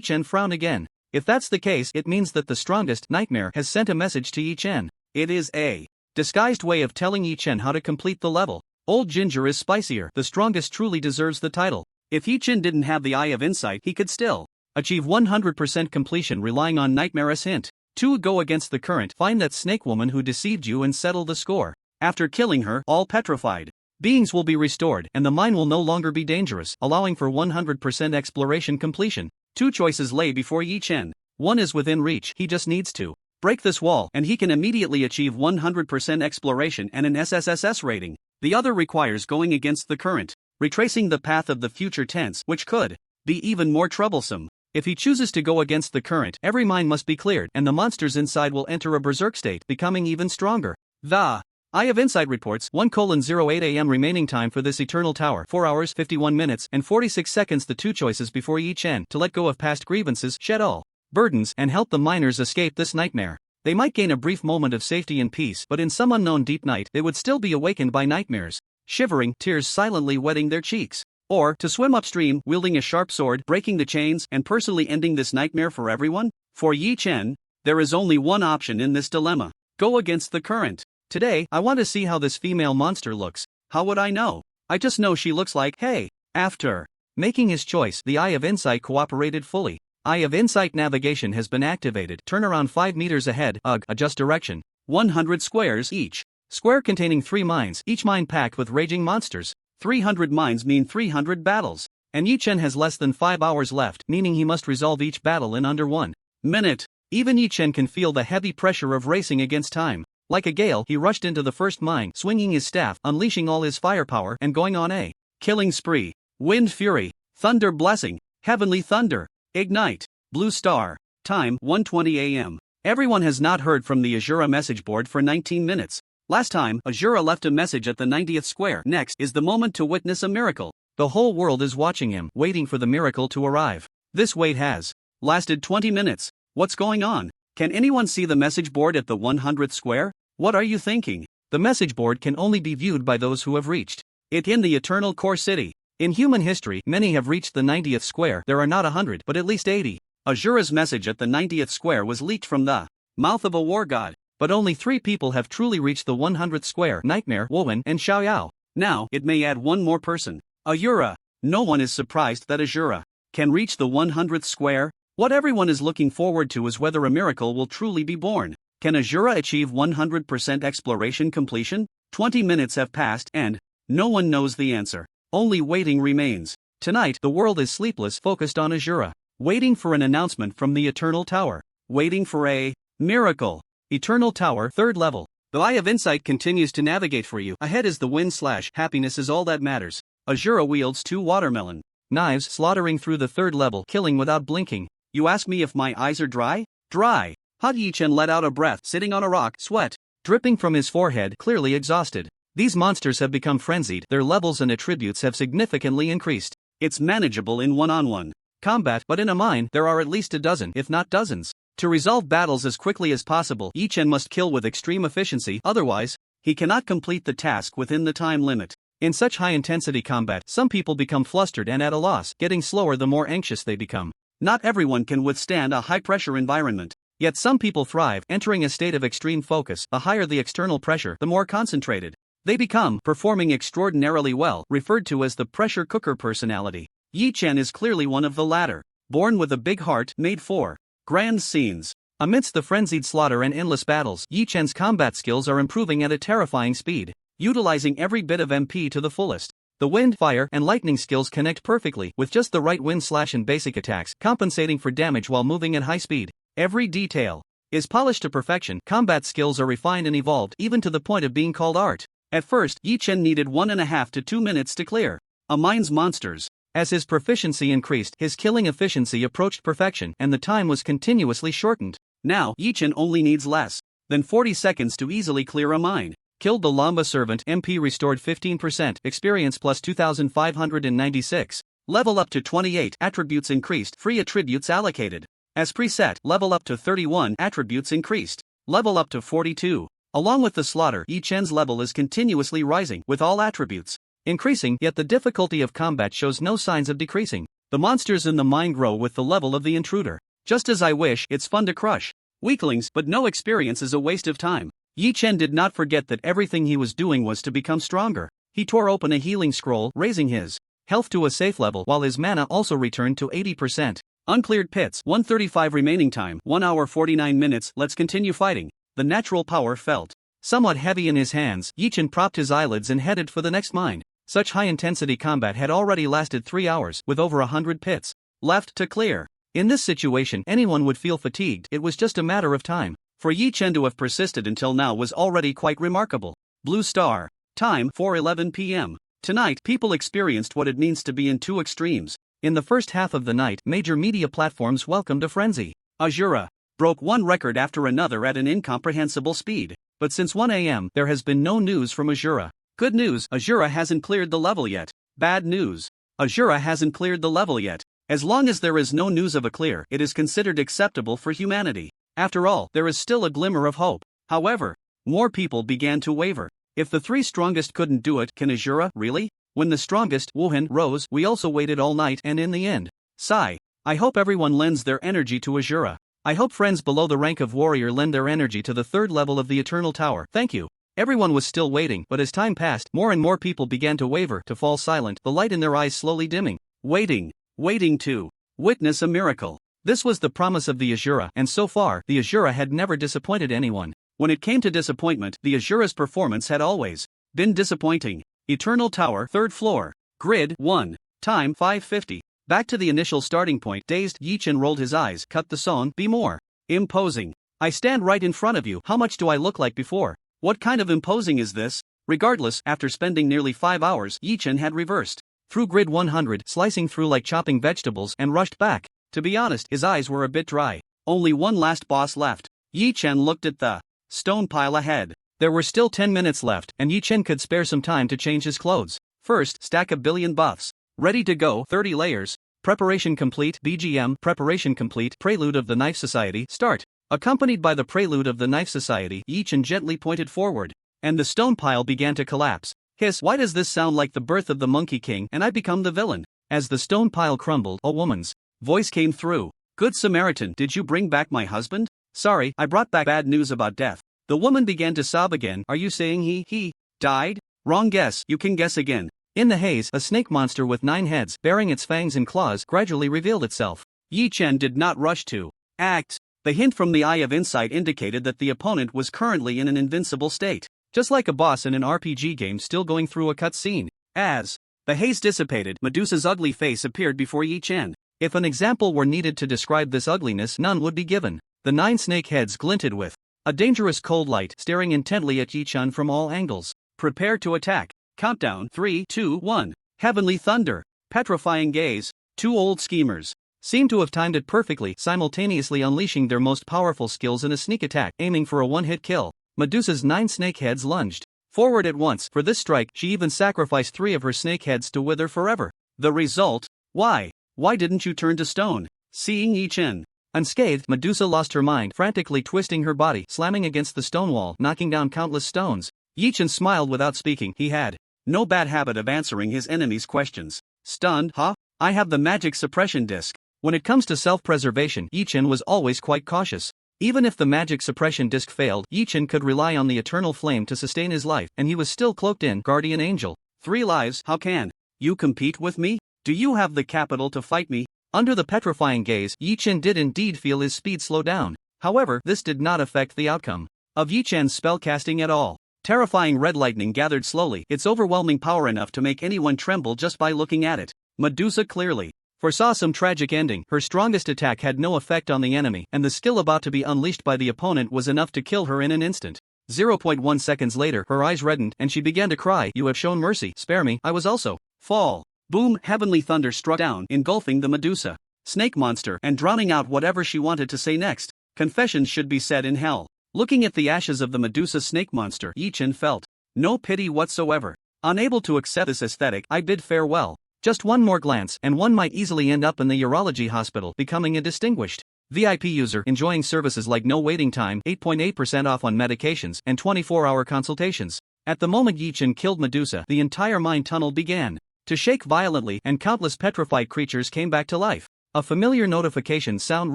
Chen frowned again. If that's the case, it means that the strongest, Nightmare, has sent a message to Yi Chen. It is a disguised way of telling Yi Chen how to complete the level. Old ginger is spicier. The strongest truly deserves the title. If Yi Chen didn't have the Eye of Insight, he could still achieve 100% completion relying on Nightmare's hint. 2. Go against the current, find that snake woman who deceived you and settle the score. After killing her, all petrified beings will be restored, and the mine will no longer be dangerous, allowing for 100% exploration completion. 2 choices lay before Yi Chen. 1 is within reach, he just needs to break this wall, and he can immediately achieve 100% exploration and an SSS rating. The other requires going against the current, retracing the path of the future tense, which could be even more troublesome. If he chooses to go against the current, every mine must be cleared, and the monsters inside will enter a berserk state, becoming even stronger. The Eye of Insight reports 1:08 a.m. remaining time for this Eternal Tower, 4 hours, 51 minutes, and 46 seconds. The 2 choices before Yi Chen: to let go of past grievances, shed all burdens, and help the miners escape this nightmare. They might gain a brief moment of safety and peace, but in some unknown deep night, they would still be awakened by nightmares, shivering, tears silently wetting their cheeks. Or, to swim upstream, wielding a sharp sword, breaking the chains, and personally ending this nightmare for everyone? For Yi Chen, there is only one option in this dilemma: go against the current. Today, I want to see how this female monster looks. How would I know? I just know she looks like, hey. After making his choice, the Eye of Insight cooperated fully. Eye of Insight navigation has been activated. Turn around 5 meters ahead. Adjust direction. 100 squares each. Square containing 3 mines, each mine packed with raging monsters. 300 mines mean 300 battles. And Yi Chen has less than 5 hours left, meaning he must resolve each battle in under 1 minute. Even Yi Chen can feel the heavy pressure of racing against time. Like a gale, he rushed into the first mine, swinging his staff, unleashing all his firepower, and going on a killing spree. Wind Fury, Thunder Blessing, Heavenly Thunder, Ignite, Blue Star. Time 1:20 a.m. Everyone has not heard from the Azura message board for 19 minutes. Last time, Azura left a message at the 90th square. Next is the moment to witness a miracle. The whole world is watching him, waiting for the miracle to arrive. This wait has lasted 20 minutes. What's going on? Can anyone see the message board at the 100th square? What are you thinking? The message board can only be viewed by those who have reached it in the eternal core city. In human history, many have reached the 90th square. There are not 100, but at least 80. Azura's message at the 90th square was leaked from the mouth of a war god. But only 3 people have truly reached the 100th square: Nightmare, Wowen, and Xiaoyao. Now, it may add one more person. Azura. No one is surprised that Azura can reach the 100th square. What everyone is looking forward to is whether a miracle will truly be born. Can Azura achieve 100% exploration completion? 20 minutes have passed and no one knows the answer. Only waiting remains. Tonight, the world is sleepless, focused on Azura, waiting for an announcement from the Eternal Tower, waiting for a miracle. Eternal Tower, 3rd level. The Eye of Insight continues to navigate for you. Ahead is the win/happiness is all that matters. Azura wields 2 watermelon knives, slaughtering through the 3rd level, killing without blinking. You ask me if my eyes are dry? Dry. Hot Yi-Chen let out a breath, sitting on a rock, sweat dripping from his forehead, clearly exhausted. These monsters have become frenzied. Their levels and attributes have significantly increased. It's manageable in one-on-one combat, but in a mine, there are at least a dozen, if not dozens. To resolve battles as quickly as possible, Yi-Chen must kill with extreme efficiency, otherwise, he cannot complete the task within the time limit. In such high-intensity combat, some people become flustered and at a loss, getting slower the more anxious they become. Not everyone can withstand a high-pressure environment. Yet some people thrive, entering a state of extreme focus. The higher the external pressure, the more concentrated they become, performing extraordinarily well, referred to as the pressure cooker personality. Yi-Chen is clearly one of the latter. Born with a big heart, made for grand scenes. Amidst the frenzied slaughter and endless battles, Yi-Chen's combat skills are improving at a terrifying speed, utilizing every bit of MP to the fullest. The wind, fire, and lightning skills connect perfectly, with just the right wind/and basic attacks, compensating for damage while moving at high speed. Every detail is polished to perfection. Combat skills are refined and evolved, even to the point of being called art. At first, Yi-Chen needed 1.5 to 2 minutes to clear a mine's monsters. As his proficiency increased, his killing efficiency approached perfection, and the time was continuously shortened. Now, Yi-Chen only needs less than 40 seconds to easily clear a mine. Killed the Lamba Servant, MP restored 15%, experience plus 2,596. Level up to 28, attributes increased, free attributes allocated. As preset, level up to 31, attributes increased. Level up to 42. Along with the slaughter, Yi-Chen's level is continuously rising, with all attributes increasing, yet the difficulty of combat shows no signs of decreasing. The monsters in the mine grow with the level of the intruder. Just as I wish, it's fun to crush weaklings, but no experience is a waste of time. Yi-Chen did not forget that everything he was doing was to become stronger. He tore open a healing scroll, raising his health to a safe level, while his mana also returned to 80%. Uncleared pits, 135 remaining time, 1 hour 49 minutes, let's continue fighting. The natural power felt somewhat heavy in his hands. Yi-Chen propped his eyelids and headed for the next mine. Such high-intensity combat had already lasted 3 hours, with over 100 pits left to clear. In this situation, anyone would feel fatigued. It was just a matter of time. For Yi-Chen to have persisted until now was already quite remarkable. Blue Star. Time, 4:11 p.m. Tonight, people experienced what it means to be in 2 extremes. In the first half of the night, major media platforms welcomed a frenzy. Azura broke one record after another at an incomprehensible speed. But since 1 a.m., there has been no news from Azura. Good news, Azura hasn't cleared the level yet. Bad news, Azura hasn't cleared the level yet. As long as there is no news of a clear, it is considered acceptable for humanity. After all, there is still a glimmer of hope. However, more people began to waver. If the 3 strongest couldn't do it, can Azura, really? When the strongest, Wuhan, rose, we also waited all night, and in the end, sigh. I hope everyone lends their energy to Azura. I hope friends below the rank of warrior lend their energy to the 3rd level of the Eternal Tower. Thank you. Everyone was still waiting, but as time passed, more and more people began to waver, to fall silent, the light in their eyes slowly dimming. Waiting to witness a miracle. This was the promise of the Azura, and so far, the Azura had never disappointed anyone. When it came to disappointment, the Azura's performance had always been disappointing. Eternal Tower, 3rd floor. Grid 1. Time 5:50. Back to the initial starting point. Dazed, Yi-Chen rolled his eyes. Cut the song. Be more imposing. I stand right in front of you. How much do I look like before? What kind of imposing is this? Regardless, after spending nearly 5 hours, Yi-Chen had reversed through grid 100, slicing through like chopping vegetables, and rushed back. To be honest, his eyes were a bit dry. Only one last boss left. Yi-Chen looked at the stone pile ahead. There were still 10 minutes left, and Yi-Chen could spare some time to change his clothes. First, stack a billion buffs. Ready to go, 30 layers. Preparation complete. BGM. Preparation complete. Prelude of the Knife Society. Start. Accompanied by the prelude of the Knife Society, Yi-chan gently pointed forward, and the stone pile began to collapse. Hiss, why does this sound like the birth of the Monkey King and I become the villain? As the stone pile crumbled, a woman's voice came through. Good Samaritan, did you bring back my husband? Sorry, I brought back bad news about death. The woman began to sob again. Are you saying he died? Wrong guess, you can guess again. In the haze, a snake monster with 9 heads, bearing its fangs and claws, gradually revealed itself. Yi-chan did not rush to act. The hint from the Eye of Insight indicated that the opponent was currently in an invincible state, just like a boss in an RPG game still going through a cutscene. As the haze dissipated, Medusa's ugly face appeared before Yi-chan. If an example were needed to describe this ugliness, none would be given. The 9 snake heads glinted with a dangerous cold light, staring intently at Yi-chan from all angles. Prepare to attack. Countdown 3, 2, 1. Heavenly thunder. Petrifying gaze. 2 old schemers seemed to have timed it perfectly, simultaneously unleashing their most powerful skills in a sneak attack, aiming for a one-hit kill. Medusa's 9 snake heads lunged forward at once. For this strike, she even sacrificed 3 of her snake heads to wither forever. The result? Why didn't you turn to stone? Seeing Yi-chan unscathed, Medusa lost her mind, frantically twisting her body, slamming against the stone wall, knocking down countless stones. Yi-chan smiled without speaking. He had no bad habit of answering his enemies' questions. Stunned, huh? I have the magic suppression disc. When it comes to self-preservation, Yi-chan was always quite cautious. Even if the magic suppression disc failed, Yi-chan could rely on the eternal flame to sustain his life, and he was still cloaked in Guardian Angel. 3 lives, how can you compete with me? Do you have the capital to fight me? Under the petrifying gaze, Yi-chan did indeed feel his speed slow down. However, this did not affect the outcome of Yi-chan's spellcasting at all. Terrifying red lightning gathered slowly, its overwhelming power enough to make anyone tremble just by looking at it. Medusa clearly foresaw some tragic ending. Her strongest attack had no effect on the enemy, and the skill about to be unleashed by the opponent was enough to kill her in an instant. 0.1 seconds later, her eyes reddened, and she began to cry. You have shown mercy, spare me, I was also fall. Boom, heavenly thunder struck down, engulfing the Medusa snake monster and drowning out whatever she wanted to say next. Confessions should be said in hell. Looking at the ashes of the Medusa snake monster, Yi-chan felt no pity whatsoever. Unable to accept this aesthetic, I bid farewell. Just one more glance, and one might easily end up in the urology hospital, becoming a distinguished VIP user, enjoying services like no waiting time, 8.8% off on medications, and 24-hour consultations. At the moment Yi-chan killed Medusa, the entire mind tunnel began to shake violently, and countless petrified creatures came back to life. A familiar notification sound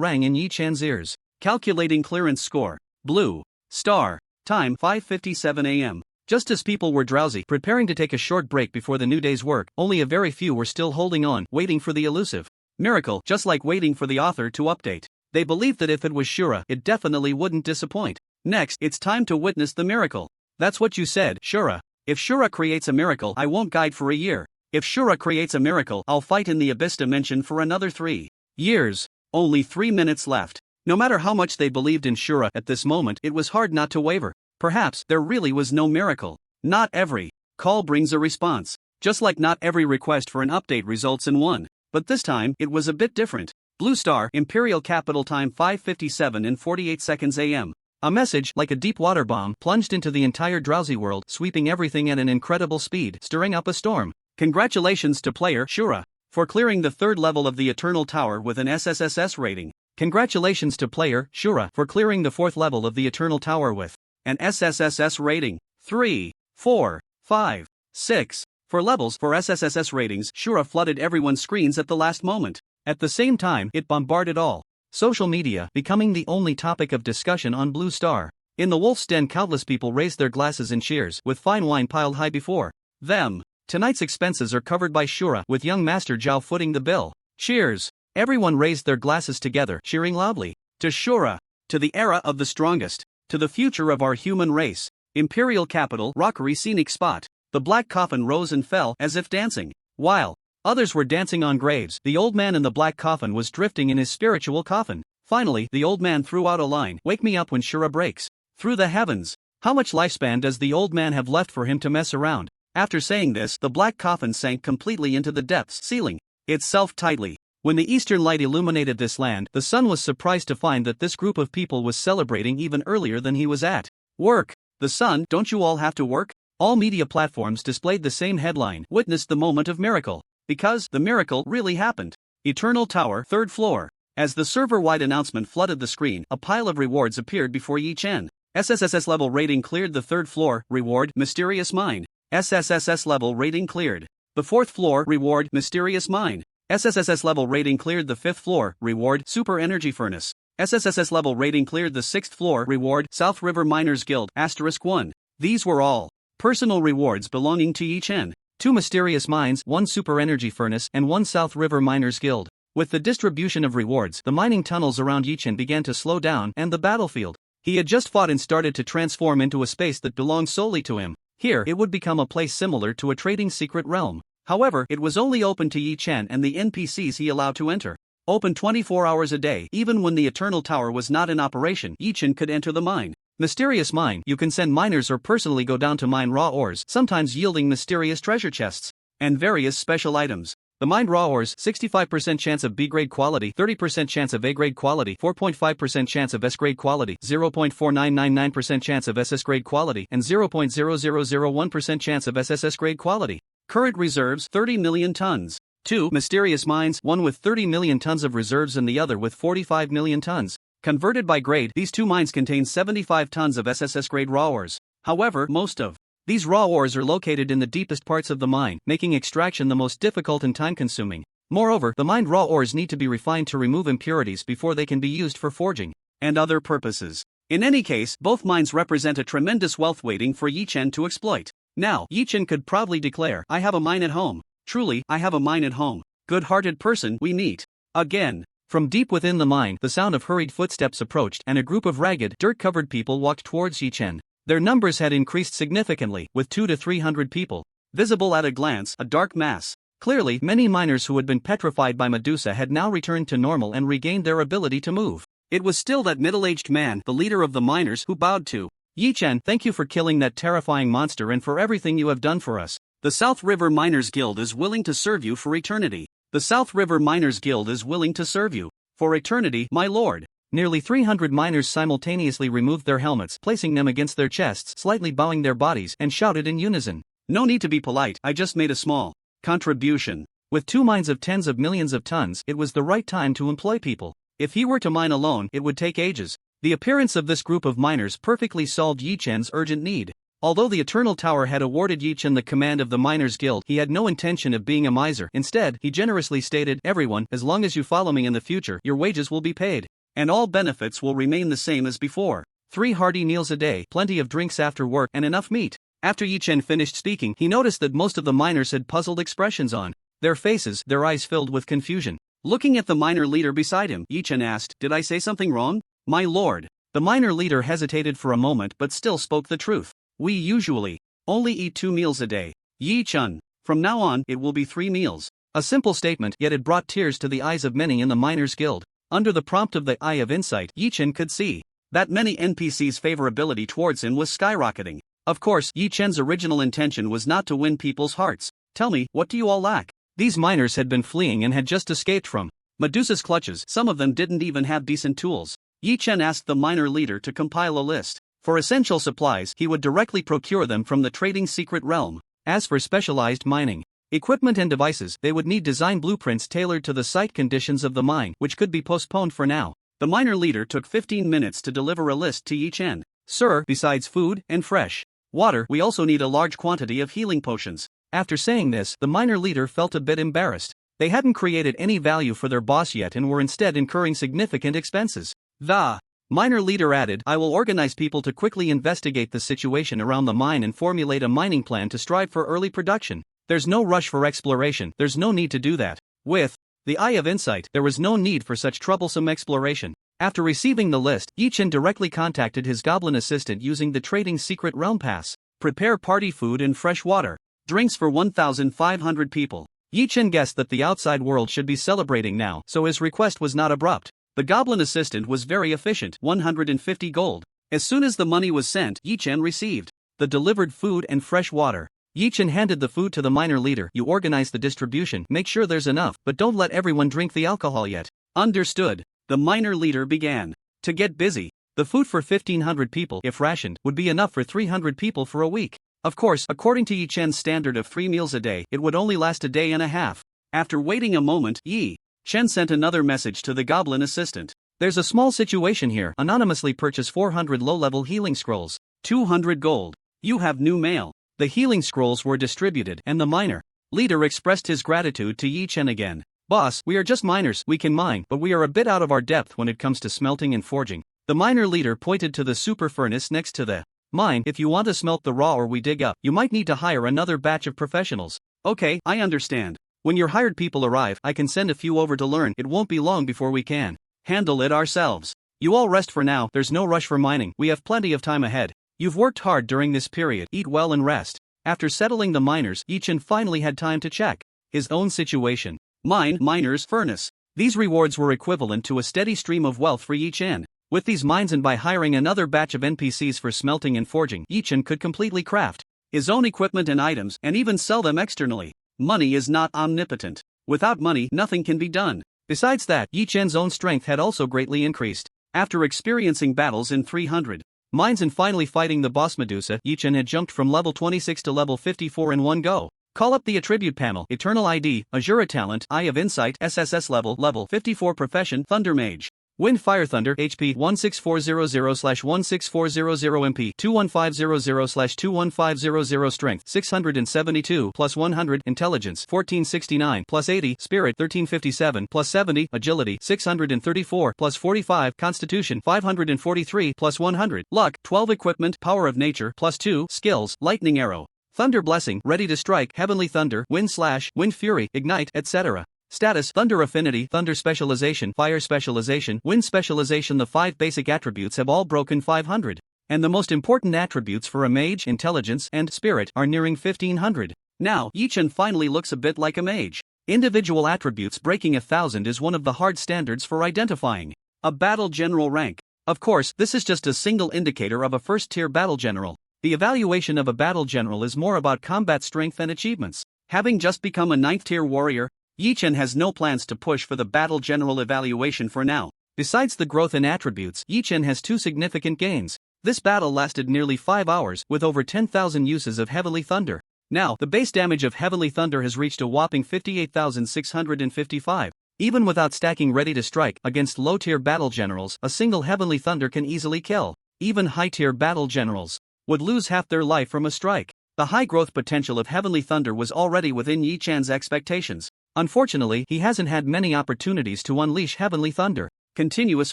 rang in Yi-chan's ears. Calculating clearance score. Blue star. Time 5:57 a.m. Just as people were drowsy, preparing to take a short break before the new day's work, only a very few were still holding on, waiting for the elusive miracle, just like waiting for the author to update. They believed that if it was Shura, it definitely wouldn't disappoint. Next, it's time to witness the miracle. That's what you said, Shura. If Shura creates a miracle, I won't guide for a year. If Shura creates a miracle, I'll fight in the Abyss dimension for another 3 years. Only 3 minutes left. No matter how much they believed in Shura at this moment, it was hard not to waver. Perhaps there really was no miracle. Not every call brings a response. Just like not every request for an update results in one. But this time, it was a bit different. Blue star, Imperial Capital Time 5:57 and 48 seconds a.m. A message, like a deep water bomb, plunged into the entire drowsy world, sweeping everything at an incredible speed, stirring up a storm. Congratulations to player Shura for clearing the 3rd level of the Eternal Tower with an SSS rating. Congratulations to player Shura for clearing the 4th level of the Eternal Tower with an SSS rating. 3, 4, 5, 6. For levels for SSS ratings, Shura flooded everyone's screens at the last moment. At the same time, it bombarded all social media, becoming the only topic of discussion on Blue Star. In the Wolf's Den, countless people raised their glasses in cheers, with fine wine piled high before them. Tonight's expenses are covered by Shura, with young Master Zhao footing the bill. Cheers! Everyone raised their glasses together, cheering loudly. To Shura! To the era of the strongest! To the future of our human race! Imperial Capital, rockery scenic spot. The black coffin rose and fell as if dancing. While others were dancing on graves, the old man in the black coffin was drifting in his spiritual coffin. Finally, the old man threw out a line, "Wake me up when Shura breaks." Through the heavens. How much lifespan does the old man have left for him to mess around? After saying this, the black coffin sank completely into the depths, sealing itself tightly. When the eastern light illuminated this land, the sun was surprised to find that this group of people was celebrating even earlier than he was at work. The sun, don't you all have to work? All media platforms displayed the same headline, "Witnessed the moment of miracle." Because the miracle really happened. Eternal Tower, 3rd floor. As the server-wide announcement flooded the screen, a pile of rewards appeared before Yi Chen. SSS level rating cleared the 3rd floor, reward, Mysterious Mine. SSS level rating cleared. The 4th floor, reward, Mysterious Mine. SSS level rating cleared the 5th floor, reward, Super Energy Furnace. SSS level rating cleared the 6th floor, reward, South River Miners Guild, *1. These were all personal rewards belonging to Yi Chen. 2 Mysterious Mines, 1 Super Energy Furnace, and 1 South River Miners Guild. With the distribution of rewards, the mining tunnels around Yi Chen began to slow down, and the battlefield he had just fought in started to transform into a space that belonged solely to him. Here, it would become a place similar to a trading secret realm. However, it was only open to Yi Chen and the NPCs he allowed to enter. Open 24 hours a day, even when the Eternal Tower was not in operation, Yi Chen could enter the mine. Mysterious Mine, you can send miners or personally go down to mine raw ores, sometimes yielding mysterious treasure chests and various special items. The mined raw ores, 65% chance of B-grade quality, 30% chance of A-grade quality, 4.5% chance of S-grade quality, 0.4999% chance of SS-grade quality, and 0.0001% chance of SSS-grade quality. Current reserves, 30 million tons. 2 Mysterious Mines, one with 30 million tons of reserves and the other with 45 million tons. Converted by grade, these 2 mines contain 75 tons of SSS-grade raw ores. However, most of these raw ores are located in the deepest parts of the mine, making extraction the most difficult and time-consuming. Moreover, the mined raw ores need to be refined to remove impurities before they can be used for forging and other purposes. In any case, both mines represent a tremendous wealth waiting for Yi Chen to exploit. Now, Yi Chen could proudly declare, I have a mine at home. Truly, I have a mine at home. Good-hearted person, we meet again. From deep within the mine, the sound of hurried footsteps approached and a group of ragged, dirt-covered people walked towards Yi Chen. Their numbers had increased significantly, with 200 to 300 people visible at a glance, a dark mass. Clearly, many miners who had been petrified by Medusa had now returned to normal and regained their ability to move. It was still that middle-aged man, the leader of the miners, who bowed to Yi Chen. Thank you for killing that terrifying monster and for everything you have done for us. The South River Miners Guild is willing to serve you for eternity. The South River Miners Guild is willing to serve you for eternity, my lord. Nearly 300 miners simultaneously removed their helmets, placing them against their chests, slightly bowing their bodies, and shouted in unison. No need to be polite, I just made a small contribution. With 2 mines of tens of millions of tons, it was the right time to employ people. If he were to mine alone, it would take ages. The appearance of this group of miners perfectly solved Yi Chen's urgent need. Although the Eternal Tower had awarded Yi Chen the command of the Miners Guild, he had no intention of being a miser. Instead, he generously stated, everyone, as long as you follow me in the future, your wages will be paid. And all benefits will remain the same as before. 3 hearty meals a day, plenty of drinks after work, and enough meat. After Yi Chen finished speaking, he noticed that most of the miners had puzzled expressions on their faces, their eyes filled with confusion. Looking at the miner leader beside him, Yi Chen asked, did I say something wrong? My lord. The miner leader hesitated for a moment but still spoke the truth. We usually only eat 2 meals a day. Yi Chen. From now on, it will be 3 meals. A simple statement, yet it brought tears to the eyes of many in the Miners Guild. Under the prompt of the Eye of Insight, Yi Chen could see that many NPCs' favorability towards him was skyrocketing. Of course, Yi Chen's original intention was not to win people's hearts. Tell me, what do you all lack? These miners had been fleeing and had just escaped from Medusa's clutches. Some of them didn't even have decent tools. Yi Chen asked the miner leader to compile a list. For essential supplies, he would directly procure them from the trading secret realm. As for specialized mining equipment and devices, they would need design blueprints tailored to the site conditions of the mine, which could be postponed for now. The miner leader took 15 minutes to deliver a list to Yi Chen. Sir, besides food and fresh water, we also need a large quantity of healing potions. After saying this, the miner leader felt a bit embarrassed. They hadn't created any value for their boss yet and were instead incurring significant expenses. The miner leader added, I will organize people to quickly investigate the situation around the mine and formulate a mining plan to strive for early production. There's no rush for exploration, there's no need to do that. With the Eye of Insight, there was no need for such troublesome exploration. After receiving the list, Yi Chen directly contacted his goblin assistant using the trading secret realm pass. Prepare party food and fresh water. Drinks for 1,500 people. Yi Chen guessed that the outside world should be celebrating now, so his request was not abrupt. The goblin assistant was very efficient, 150 gold. As soon as the money was sent, Yi Chen received the delivered food and fresh water. Yi Chen handed the food to the miner leader. You organize the distribution, make sure there's enough, but don't let everyone drink the alcohol yet. Understood. The miner leader began to get busy. The food for 1,500 people, if rationed, would be enough for 300 people for a week. Of course, according to Yi Chen's standard of 3 meals a day, it would only last a day and a half. After waiting a moment, Yi Chen sent another message to the goblin assistant. There's a small situation here. Anonymously purchase 400 low-level healing scrolls. 200 gold. You have new mail. The healing scrolls were distributed, and the miner leader expressed his gratitude to Yi Chen again. Boss, we are just miners, we can mine, but we are a bit out of our depth when it comes to smelting and forging. The miner leader pointed to the super furnace next to the mine. If you want to smelt the raw ore we dig up, you might need to hire another batch of professionals. Okay, I understand. When your hired people arrive, I can send a few over to learn. It won't be long before we can handle it ourselves. You all rest for now, there's no rush for mining, we have plenty of time ahead. You've worked hard during this period, eat well and rest. After settling the miners, Yi Chen finally had time to check his own situation. Miner's furnace. These rewards were equivalent to a steady stream of wealth for Yi Chen. With these mines and by hiring another batch of NPCs for smelting and forging, Yi Chen could completely craft his own equipment and items and even sell them externally. Money is not omnipotent. Without money, nothing can be done. Besides that, Yi Chen's own strength had also greatly increased. After experiencing battles in 300 mines and finally fighting the boss Medusa, Yi Chen had jumped from level 26 to level 54 in one go. Call up the attribute panel, Eternal ID, Azura Talent, Eye of Insight, SSS level 54 Profession, Thunder Mage. Wind Fire Thunder, HP 16400/16400 MP 21500/21500 Strength 672 plus 100 Intelligence 1469 plus 80 Spirit 1357 plus 70 Agility 634 plus 45 Constitution 543 plus 100 Luck 12 Equipment Power of Nature plus 2 Skills Lightning Arrow Thunder Blessing Ready to Strike Heavenly Thunder Wind Slash Wind Fury Ignite etc. Status Thunder Affinity Thunder Specialization Fire Specialization Wind Specialization. The 5 basic attributes have all broken 500. And the most important attributes for a mage, intelligence, and spirit are nearing 1500. Now, Yi Chen finally looks a bit like a mage. Individual attributes breaking 1000 is one of the hard standards for identifying a battle general rank. Of course, this is just a single indicator of a first-tier battle general. The evaluation of a battle general is more about combat strength and achievements. Having just become a 9th-tier warrior, Yi Chen has no plans to push for the battle general evaluation for now. Besides the growth in attributes, Yi Chen has 2 significant gains. This battle lasted nearly 5 hours, with over 10,000 uses of Heavenly Thunder. Now, the base damage of Heavenly Thunder has reached a whopping 58,655. Even without stacking Ready to Strike against low-tier battle generals, a single Heavenly Thunder can easily kill. Even high-tier battle generals would lose half their life from a strike. The high growth potential of Heavenly Thunder was already within Yi Chen's expectations. Unfortunately, he hasn't had many opportunities to unleash Heavenly Thunder. Continuous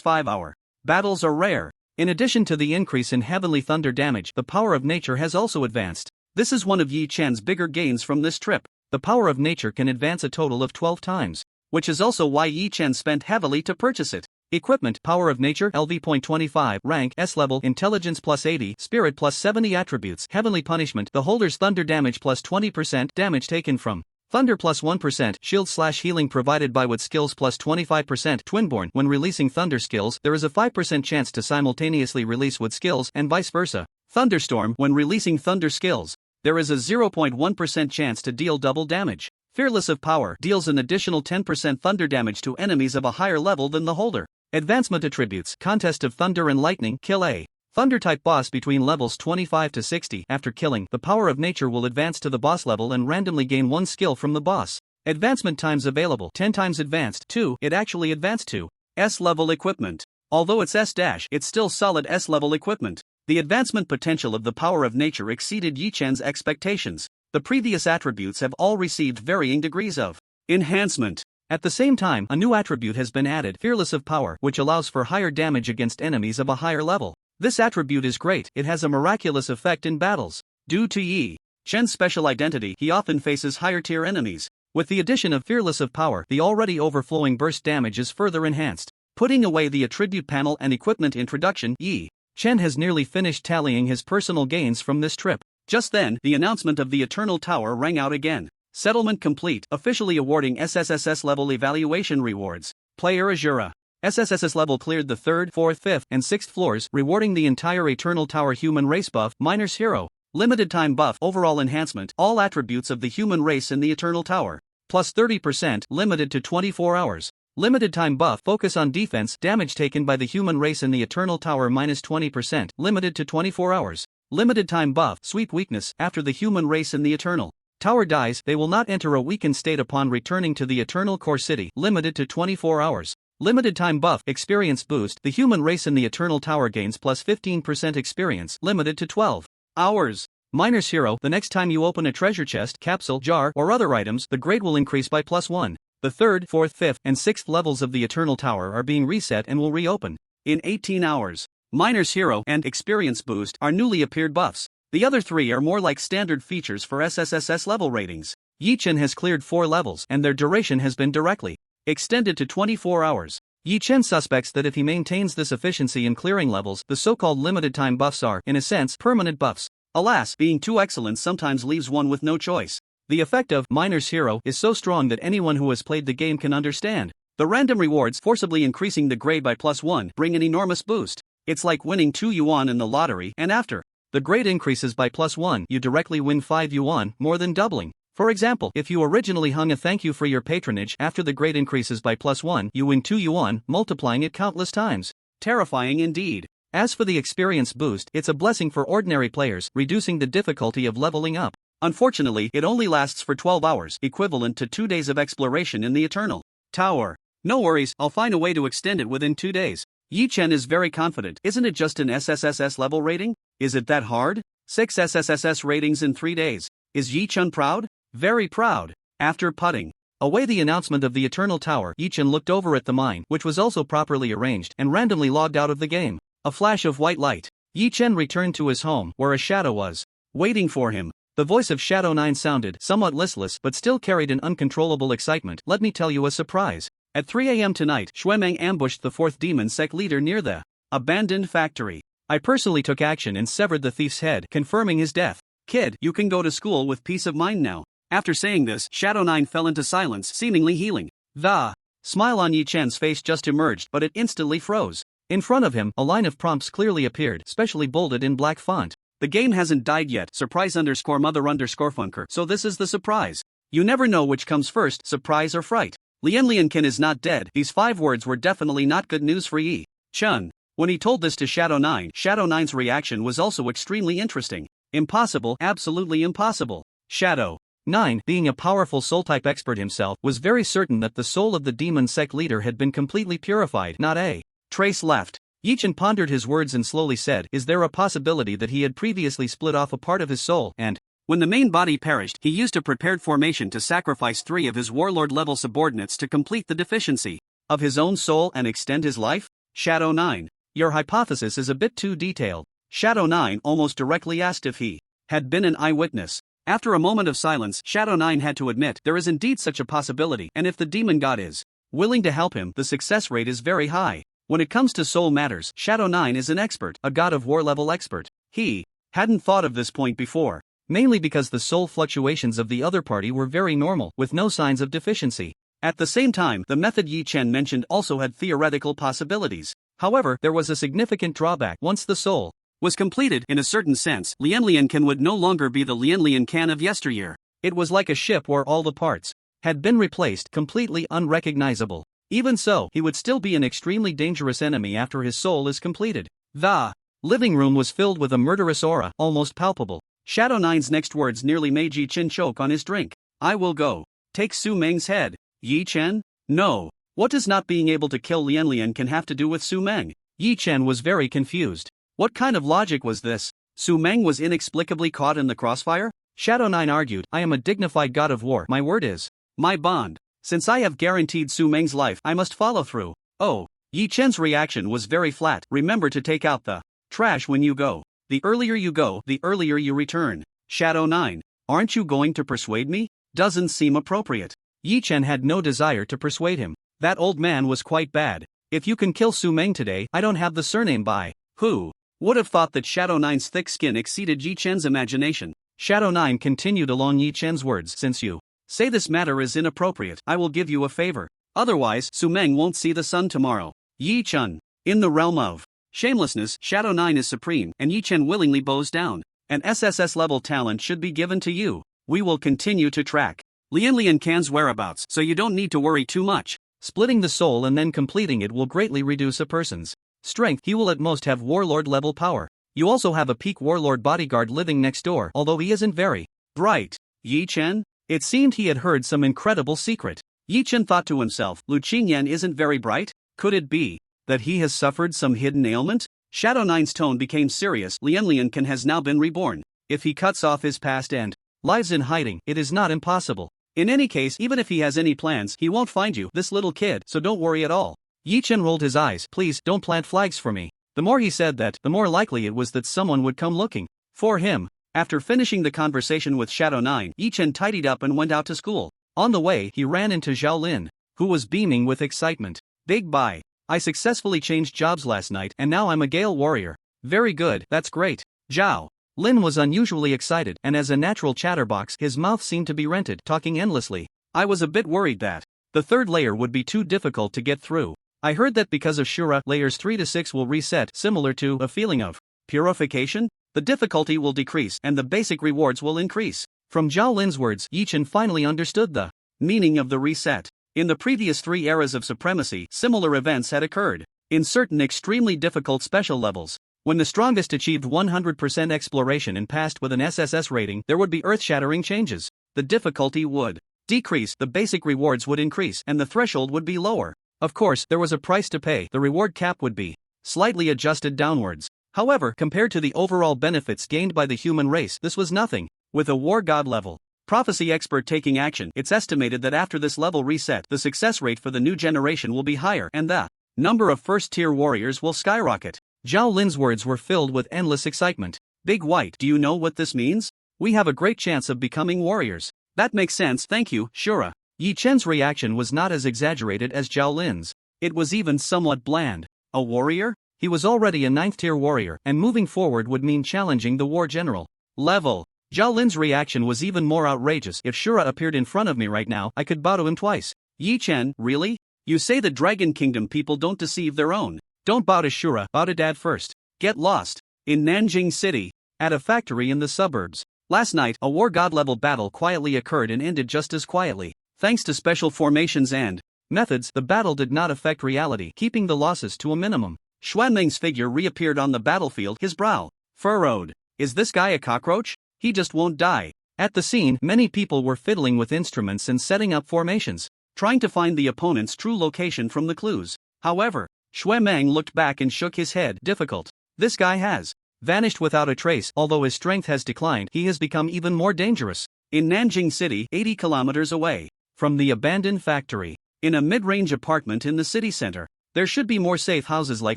5-hour battles are rare. In addition to the increase in Heavenly Thunder damage, the power of nature has also advanced. This is one of Yi Chen's bigger gains from this trip. The power of nature can advance a total of 12 times. Which is also why Yi Chen spent heavily to purchase it. Equipment Power of Nature LV.25 Rank S level Intelligence plus 80 Spirit plus 70 Attributes Heavenly Punishment The holder's thunder damage plus 20% Damage taken from Thunder plus 1% Shield/healing provided by Wood skills plus 25% Twinborn When releasing Thunder skills, there is a 5% chance to simultaneously release Wood skills and vice versa. Thunderstorm When releasing Thunder skills, there is a 0.1% chance to deal double damage. Fearless of Power deals an additional 10% thunder damage to enemies of a higher level than the holder. Advancement Attributes Contest of Thunder and Lightning Kill a Thunder-type boss between levels 25 to 60. After killing, the power of nature will advance to the boss level and randomly gain 1 skill from the boss. Advancement times available 10 times advanced. 2. It actually advanced to S-level equipment. Although it's S-, it's still solid S-level equipment. The advancement potential of the power of nature exceeded Yi Chen's expectations. The previous attributes have all received varying degrees of enhancement. At the same time, a new attribute has been added, Fearless of Power, which allows for higher damage against enemies of a higher level. This attribute is great, it has a miraculous effect in battles. Due to Yi Chen's special identity, he often faces higher-tier enemies. With the addition of Fearless of Power, the already overflowing burst damage is further enhanced. Putting away the attribute panel and equipment introduction, Yi Chen has nearly finished tallying his personal gains from this trip. Just then, the announcement of the Eternal Tower rang out again. Settlement complete, officially awarding SSS level evaluation rewards. Player Azura. SSS level cleared the 3rd, 4th, 5th, and 6th floors, rewarding the entire Eternal Tower human race buff, Miner's Hero. Limited time buff, overall enhancement, all attributes of the human race in the Eternal Tower. Plus 30%, limited to 24 hours. Limited time buff, focus on defense, damage taken by the human race in the Eternal Tower minus 20%, limited to 24 hours. Limited time buff, sweep weakness, after the human race in the Eternal Tower dies, they will not enter a weakened state upon returning to the Eternal Core City, limited to 24 hours. Limited time buff, experience boost, the human race in the Eternal Tower gains plus 15% experience, limited to 12 hours. Miner's Hero, the next time you open a treasure chest, capsule, jar, or other items, the grade will increase by +1. The 3rd, 4th, 5th, and 6th levels of the Eternal Tower are being reset and will reopen in 18 hours. Miner's Hero and Experience Boost are newly appeared buffs. The other 3 are more like standard features for SSS level ratings. Yi-Chen has cleared 4 levels and their duration has been directly extended to 24 hours. Yi-Chen suspects that if he maintains this efficiency in clearing levels, the so-called limited time buffs are, in a sense, permanent buffs. Alas, being too excellent sometimes leaves one with no choice. The effect of Miner's Hero is so strong that anyone who has played the game can understand. The random rewards forcibly increasing the grade by +1 bring an enormous boost. It's like winning 2 yuan in the lottery, and after the grade increases by +1, you directly win 5 yuan, more than doubling. For example, if you originally hung a thank you for your patronage, after the grade increases by +1, you win 2 yuan, multiplying it countless times. Terrifying indeed. As for the experience boost, it's a blessing for ordinary players, reducing the difficulty of leveling up. Unfortunately, it only lasts for 12 hours, equivalent to 2 days of exploration in the Eternal Tower. No worries, I'll find a way to extend it within 2 days. Yi-Chen is very confident. Isn't it just an SSS level rating? Is it that hard? 6 SSS ratings in 3 days. Is Yi-Chen proud? Very proud. After putting away the announcement of the Eternal Tower, Yi-Chen looked over at the mine, which was also properly arranged, and randomly logged out of the game. A flash of white light. Yi-Chen returned to his home, where a shadow was waiting for him. The voice of Shadow 9 sounded somewhat listless but still carried an uncontrollable excitement. Let me tell you a surprise. At 3 a.m. tonight, Xuemeng ambushed the 4th demon sect leader near the abandoned factory. I personally took action and severed the thief's head, confirming his death. Kid, you can go to school with peace of mind now. After saying this, Shadow 9 fell into silence, seemingly healing. The smile on Yi-Chen's face just emerged, but it instantly froze. In front of him, a line of prompts clearly appeared, specially bolded in black font. The game hasn't died yet, surprise_mother_funker, so this is the surprise. You never know which comes first, surprise or fright. Lianliankin is not dead. These 5 words were definitely not good news for Yi-Chen. When he told this to Shadow 9, Shadow 9's reaction was also extremely interesting. Impossible, absolutely impossible. Shadow 9, being a powerful soul-type expert himself, was very certain that the soul of the demon sect leader had been completely purified, not a trace left. Yi-Chen pondered his words and slowly said, is there a possibility that he had previously split off a part of his soul, and when the main body perished, he used a prepared formation to sacrifice 3 of his warlord-level subordinates to complete the deficiency of his own soul and extend his life? Shadow 9. Your hypothesis is a bit too detailed. Shadow 9 almost directly asked if he had been an eyewitness. After a moment of silence, Shadow 9 had to admit there is indeed such a possibility, and if the demon god is willing to help him, the success rate is very high. When it comes to soul matters, Shadow 9 is an expert, a god of war level expert. He hadn't thought of this point before, mainly because the soul fluctuations of the other party were very normal, with no signs of deficiency. At the same time, the method Yi-Chen mentioned also had theoretical possibilities. However, there was a significant drawback. Once the soul was completed, in a certain sense, Lianliankan would no longer be the Lianliankan of yesteryear. It was like a ship where all the parts had been replaced, completely unrecognizable. Even so, he would still be an extremely dangerous enemy after his soul is completed. The living room was filled with a murderous aura, almost palpable. Shadow 9's next words nearly made Yi-Chen choke on his drink. I will go take Su Meng's head. Yi-Chen? No. What does not being able to kill Lianlian can have to do with Su Meng? Yi-Chen was very confused. What kind of logic was this? Su Meng was inexplicably caught in the crossfire? Shadow 9 argued, I am a dignified god of war. My word is my bond. Since I have guaranteed Su Meng's life, I must follow through. Oh. Yi-Chen's reaction was very flat. Remember to take out the trash when you go. The earlier you go, the earlier you return. Shadow 9. Aren't you going to persuade me? Doesn't seem appropriate. Yi-Chen had no desire to persuade him. That old man was quite bad. If you can kill Su Meng today, I don't have the surname by. Who would have thought that Shadow 9's thick skin exceeded Yi-Chen's imagination? Shadow 9 continued along Yi-Chen's words. Since you say this matter is inappropriate, I will give you a favor. Otherwise, Su Meng won't see the sun tomorrow. Yi-Chen. In the realm of shamelessness, Shadow 9 is supreme, and Yi-Chen willingly bows down. An SSS level talent should be given to you. We will continue to track Lianliankan's whereabouts, so you don't need to worry too much. Splitting the soul and then completing it will greatly reduce a person's strength. He will at most have warlord level power. You also have a peak warlord bodyguard living next door, although he isn't very bright. Yi Chen? It seemed he had heard some incredible secret. Yi Chen thought to himself, Lu Qingyan isn't very bright? Could it be that he has suffered some hidden ailment? Shadow 9's tone became serious. Lian Can has now been reborn. If he cuts off his past and lives in hiding, it is not impossible. In any case, even if he has any plans, he won't find you, this little kid, so don't worry at all. Yi Chen rolled his eyes. Please, don't plant flags for me. The more he said that, the more likely it was that someone would come looking for him. After finishing the conversation with Shadow 9, Yi Chen tidied up and went out to school. On the way, he ran into Zhao Lin, who was beaming with excitement. Big bye. I successfully changed jobs last night and now I'm a Gale warrior. Very good, that's great. Zhao Lin was unusually excited, and as a natural chatterbox, his mouth seemed to be rented, talking endlessly. I was a bit worried that the third layer would be too difficult to get through. I heard that because of Shura, layers 3 to 6 will reset, similar to a feeling of purification. The difficulty will decrease and the basic rewards will increase. From Zhao Lin's words, Yi Chen finally understood the meaning of the reset. In the previous 3 eras of supremacy, similar events had occurred. In certain extremely difficult special levels, when the strongest achieved 100% exploration and passed with an SSS rating, there would be earth-shattering changes. The difficulty would decrease, the basic rewards would increase, and the threshold would be lower. Of course, there was a price to pay. The reward cap would be slightly adjusted downwards. However, compared to the overall benefits gained by the human race, this was nothing. With a war god level prophecy expert taking action, it's estimated that after this level reset, the success rate for the new generation will be higher and the number of first-tier warriors will skyrocket. Zhao Lin's words were filled with endless excitement. Big White, do you know what this means? We have a great chance of becoming warriors. That makes sense, thank you, Shura. Yi Chen's reaction was not as exaggerated as Zhao Lin's. It was even somewhat bland. A warrior? He was already a 9th-tier warrior, and moving forward would mean challenging the war general level. Zhao Lin's reaction was even more outrageous. If Shura appeared in front of me right now, I could bow to him twice. Yi Chen, really? You say the Dragon Kingdom people don't deceive their own. Don't bow to Shura, bow to Dad first. Get lost. In Nanjing City, at a factory in the suburbs. Last night, a war god level battle quietly occurred and ended just as quietly. Thanks to special formations and methods, the battle did not affect reality, keeping the losses to a minimum. Xuanmeng's figure reappeared on the battlefield, his brow furrowed. Is this guy a cockroach? He just won't die. At the scene, many people were fiddling with instruments and setting up formations, trying to find the opponent's true location from the clues. However, Xuanmeng looked back and shook his head. Difficult. This guy has vanished without a trace. Although his strength has declined, he has become even more dangerous. In Nanjing City, 80 kilometers away from the abandoned factory, in a mid-range apartment in the city center, there should be more safe houses like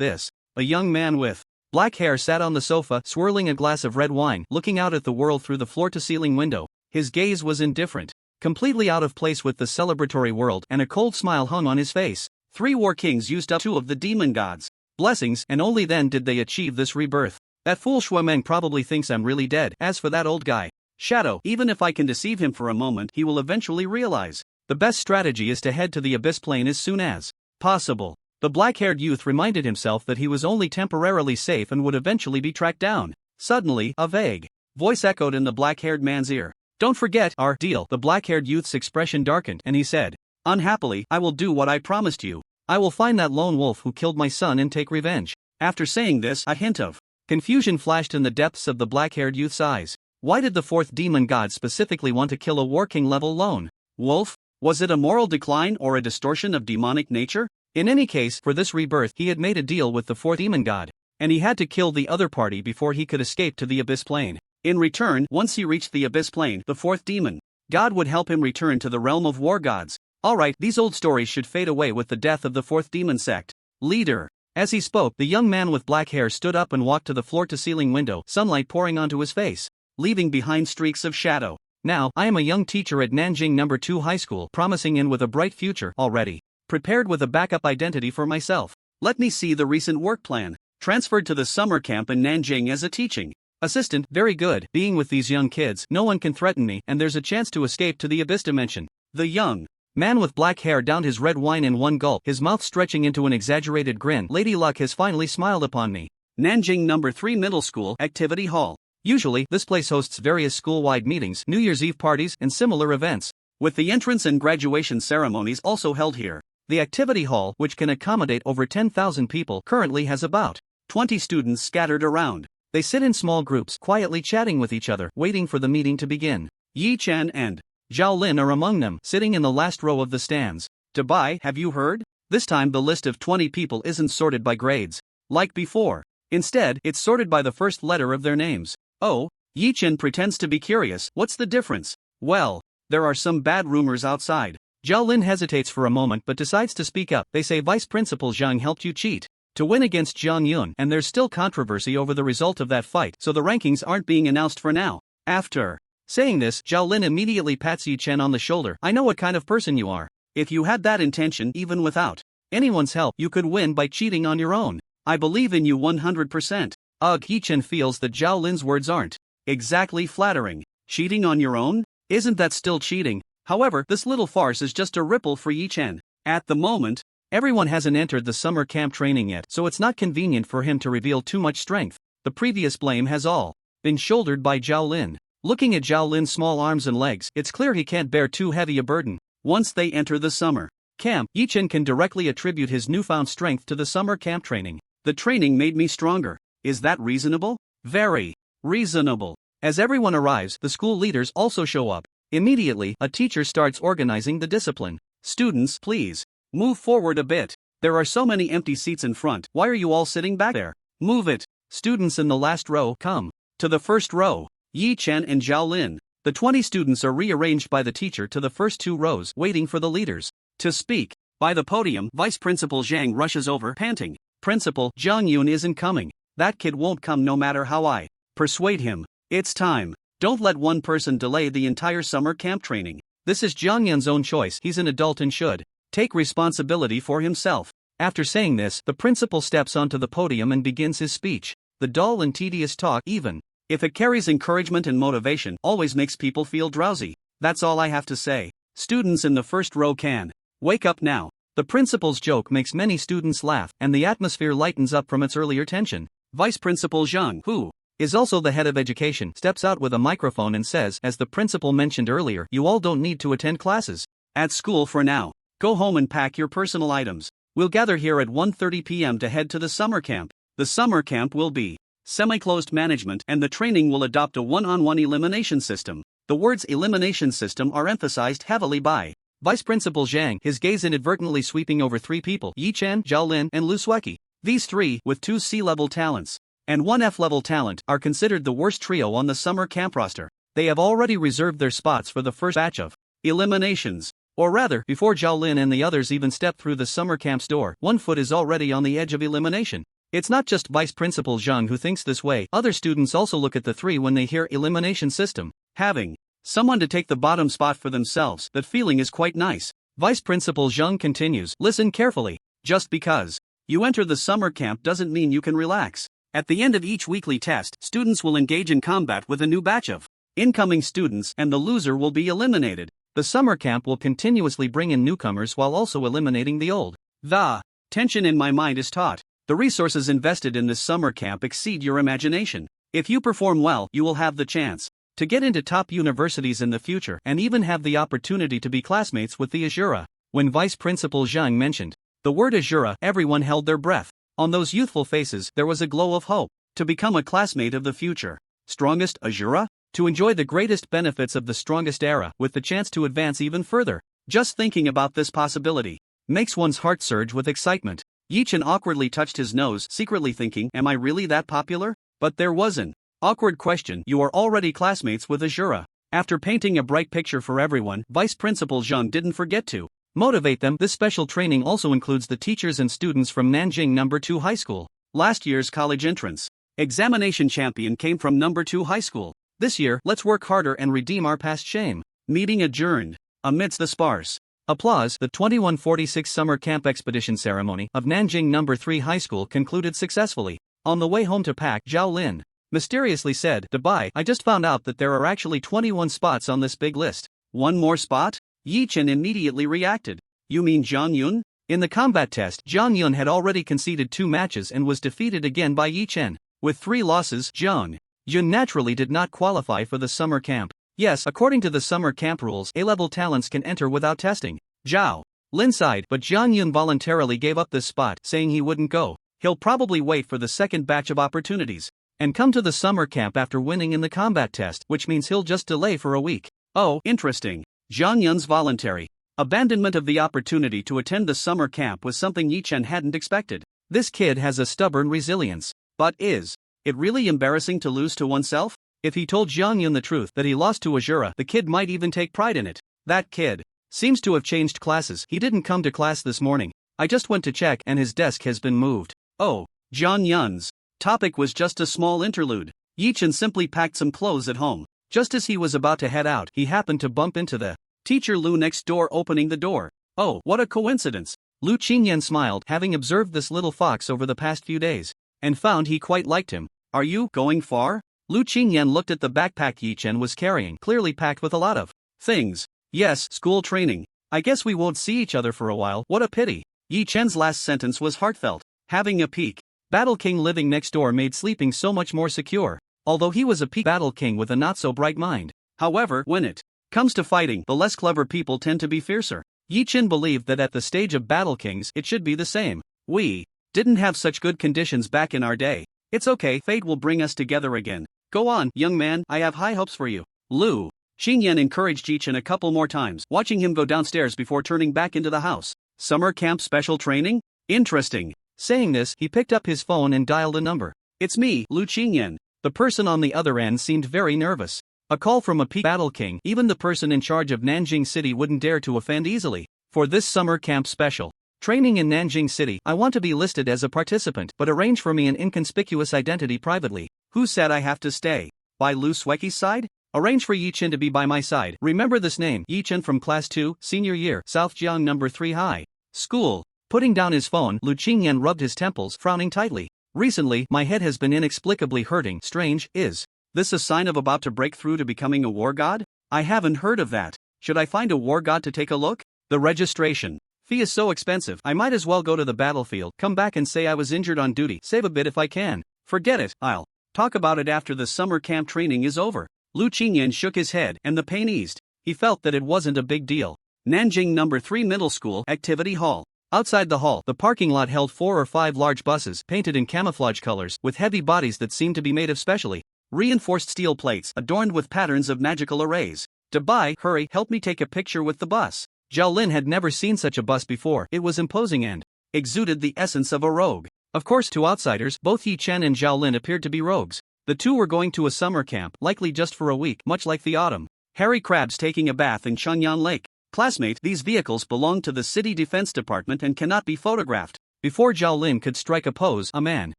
this. A young man with black hair sat on the sofa, swirling a glass of red wine, looking out at the world through the floor-to-ceiling window. His gaze was indifferent, completely out of place with the celebratory world, and a cold smile hung on his face. 3 war kings used up 2 of the demon gods' blessings, and only then did they achieve this rebirth. That fool Xuanmeng probably thinks I'm really dead. As for that old guy, Shadow, even if I can deceive him for a moment, he will eventually realize the best strategy is to head to the abyss plane as soon as possible. The black-haired youth reminded himself that he was only temporarily safe and would eventually be tracked down. Suddenly, a vague voice echoed in the black-haired man's ear. Don't forget our deal. The black-haired youth's expression darkened, and he said, unhappily, I will do what I promised you. I will find that lone wolf who killed my son and take revenge. After saying this, a hint of confusion flashed in the depths of the black-haired youth's eyes. Why did the 4th demon god specifically want to kill a war king level lone wolf? Was it a moral decline or a distortion of demonic nature? In any case, for this rebirth, he had made a deal with the 4th demon god, and he had to kill the other party before he could escape to the abyss plane. In return, once he reached the abyss plane, the 4th demon god would help him return to the realm of war gods. Alright, these old stories should fade away with the death of the 4th demon sect leader. As he spoke, the young man with black hair stood up and walked to the floor-to-ceiling window, sunlight pouring onto his face, leaving behind streaks of shadow. Now, I am a young teacher at Nanjing No. 2 High School, promising in with a bright future already. Prepared with a backup identity for myself. Let me see the recent work plan. Transferred to the summer camp in Nanjing as a teaching assistant. Very good. Being with these young kids, no one can threaten me, and there's a chance to escape to the abyss dimension. The young man with black hair downed his red wine in one gulp, his mouth stretching into an exaggerated grin. Lady Luck has finally smiled upon me. Nanjing No. 3 Middle School Activity Hall. Usually, this place hosts various school-wide meetings, New Year's Eve parties, and similar events, with the entrance and graduation ceremonies also held here. The activity hall, which can accommodate over 10,000 people, currently has about 20 students scattered around. They sit in small groups, quietly chatting with each other, waiting for the meeting to begin. Yi Chen and Zhao Lin are among them, sitting in the last row of the stands. Dubai, have you heard? This time the list of 20 people isn't sorted by grades, like before. Instead, it's sorted by the first letter of their names. Oh, Yi Chen pretends to be curious. What's the difference? Well, there are some bad rumors outside. Zhao Lin hesitates for a moment but decides to speak up. They say Vice Principal Zhang helped you cheat to win against Zhang Yun, and there's still controversy over the result of that fight, so the rankings aren't being announced for now. After saying this, Zhao Lin immediately pats Yi Chen on the shoulder. I know what kind of person you are. If you had that intention, even without anyone's help, you could win by cheating on your own. I believe in you 100%. Ugh, Yi Chen feels that Zhao Lin's words aren't exactly flattering. Cheating on your own? Isn't that still cheating? However, this little farce is just a ripple for Yi Chen. At the moment, everyone hasn't entered the summer camp training yet, so it's not convenient for him to reveal too much strength. The previous blame has all been shouldered by Zhao Lin. Looking at Zhao Lin's small arms and legs, it's clear he can't bear too heavy a burden. Once they enter the summer camp, Yi Chen can directly attribute his newfound strength to the summer camp training. The training made me stronger. Is that reasonable? Very reasonable. As everyone arrives, the school leaders also show up. Immediately, a teacher starts organizing the discipline. Students, please move forward a bit. There are so many empty seats in front. Why are you all sitting back there? Move it. Students in the last row, come to the first row. Yi Chen and Zhao Lin. The 20 students are rearranged by the teacher to the first 2 rows, waiting for the leaders to speak. By the podium, Vice Principal Zhang rushes over, panting. Principal, Zhang Yun isn't coming. That kid won't come no matter how I persuade him. It's time. Don't let one person delay the entire summer camp training. This is Zhang Yun's own choice. He's an adult and should take responsibility for himself. After saying this, the principal steps onto the podium and begins his speech. The dull and tedious talk, even if it carries encouragement and motivation, always makes people feel drowsy. That's all I have to say. Students in the first row can wake up now. The principal's joke makes many students laugh, and the atmosphere lightens up from its earlier tension. Vice Principal Zhang, who is also the head of education, steps out with a microphone and says, as the principal mentioned earlier, you all don't need to attend classes at school for now. Go home and pack your personal items. We'll gather here at 1:30 p.m. to head to the summer camp. The summer camp will be semi-closed management, and the training will adopt a one-on-one elimination system. The words elimination system are emphasized heavily by Vice Principal Zhang, his gaze inadvertently sweeping over 3 people, Yi Chen, Zhao Lin, and Luski. These 3, with 2 C-level talents and 1 F-level talent, are considered the worst trio on the summer camp roster. They have already reserved their spots for the first batch of eliminations. Or rather, before Zhao Lin and the others even step through the summer camp's door, one foot is already on the edge of elimination. It's not just Vice Principal Zhang who thinks this way. Other students also look at the 3 when they hear elimination system. Having someone to take the bottom spot for themselves, that feeling is quite nice. Vice Principal Zhang continues, listen carefully. Just because you enter the summer camp doesn't mean you can relax. At the end of each weekly test, students will engage in combat with a new batch of incoming students, and the loser will be eliminated. The summer camp will continuously bring in newcomers while also eliminating the old. The tension in my mind is taut. The resources invested in this summer camp exceed your imagination. If you perform well, you will have the chance to get into top universities in the future and even have the opportunity to be classmates with the Azura. When Vice Principal Zhang mentioned the word Azura, everyone held their breath. On those youthful faces, there was a glow of hope. To become a classmate of the future. Strongest Azura? To enjoy the greatest benefits of the strongest era, with the chance to advance even further. Just thinking about this possibility makes one's heart surge with excitement. Yi Chen awkwardly touched his nose, secretly thinking, am I really that popular? But there was an awkward question. You are already classmates with Azura. After painting a bright picture for everyone, Vice Principal Zhang didn't forget to motivate them. This special training also includes the teachers and students from Nanjing No. 2 High School. Last year's college entrance examination champion came from No. 2 High School. This year, let's work harder and redeem our past shame. Meeting adjourned. Amidst the sparse applause, the 2146 summer camp expedition ceremony of Nanjing No. 3 High School concluded successfully. On the way home to pack, Zhao Lin mysteriously said, Dubai, I just found out that there are actually 21 spots on this big list. One more spot? Yi Chen immediately reacted. You mean Zhang Yun? In the combat test, Zhang Yun had already conceded 2 matches and was defeated again by Yi Chen. With 3 losses, Zhang Yun naturally did not qualify for the summer camp. Yes, according to the summer camp rules, A-level talents can enter without testing. Zhao Lin sighed, but Zhang Yun voluntarily gave up this spot, saying he wouldn't go. He'll probably wait for the second batch of opportunities and come to the summer camp after winning in the combat test, which means he'll just delay for a week. Oh, interesting. Zhang Yun's voluntary abandonment of the opportunity to attend the summer camp was something Yi Chen hadn't expected. This kid has a stubborn resilience. But is it really embarrassing to lose to oneself? If he told Zhang Yun the truth that he lost to Azura, the kid might even take pride in it. That kid seems to have changed classes. He didn't come to class this morning. I just went to check and his desk has been moved. Oh, Zhang Yun's topic was just a small interlude. Yi Chen simply packed some clothes at home. Just as he was about to head out, he happened to bump into the teacher Lu next door, opening the door. Oh, what a coincidence. Lu Qingyan smiled, having observed this little fox over the past few days, and found he quite liked him. Are you going far? Lu Qingyan looked at the backpack Yi Chen was carrying, clearly packed with a lot of things. Yes, school training. I guess we won't see each other for a while. What a pity. Yi Chen's last sentence was heartfelt. Having a peak Battle King living next door made sleeping so much more secure, although he was a peak Battle King with a not-so-bright mind. However, when it comes to fighting, the less clever people tend to be fiercer. Yi Chen believed that at the stage of Battle Kings it should be the same. We didn't have such good conditions back in our day. It's okay, fate will bring us together again. Go on, young man, I have high hopes for you. Lu Xingyan encouraged Yi Chen a couple more times, watching him go downstairs before turning back into the house. Summer camp special training? Interesting. Saying this, he picked up his phone and dialed a number. It's me, Lu Xingyan. The person on the other end seemed very nervous. A call from a peak Battle King. Even the person in charge of Nanjing City wouldn't dare to offend easily. For this summer camp special training in Nanjing City, I want to be listed as a participant, but arrange for me an inconspicuous identity privately. Who said I have to stay? By Lu Sueki's side? Arrange for Yi Chen to be by my side. Remember this name, Yi Chen from Class 2, Senior Year, Southjiang Number 3 High School. Putting down his phone, Lu Qingyan rubbed his temples, frowning tightly. Recently, my head has been inexplicably hurting. Strange, is this a sign of about to break through to becoming a war god? I haven't heard of that. Should I find a war god to take a look? The registration fee is so expensive. I might as well go to the battlefield, come back and say I was injured on duty, save a bit if I can. Forget it, I'll talk about it after the summer camp training is over. Lu Qingyan shook his head, and the pain eased. He felt that it wasn't a big deal. Nanjing Number 3 Middle School Activity Hall. Outside the hall, the parking lot held 4 or 5 large buses, painted in camouflage colors, with heavy bodies that seemed to be made of specially reinforced steel plates, adorned with patterns of magical arrays. Dabai, hurry, help me take a picture with the bus. Zhao Lin had never seen such a bus before. It was imposing and exuded the essence of a rogue. Of course, to outsiders, both Yi Chen and Zhao Lin appeared to be rogues. The two were going to a summer camp, likely just for a week, much like the autumn. Harry Crabs taking a bath in Changyan Lake. Classmate, these vehicles belong to the City Defense Department and cannot be photographed. Before Zhao Lin could strike a pose, a man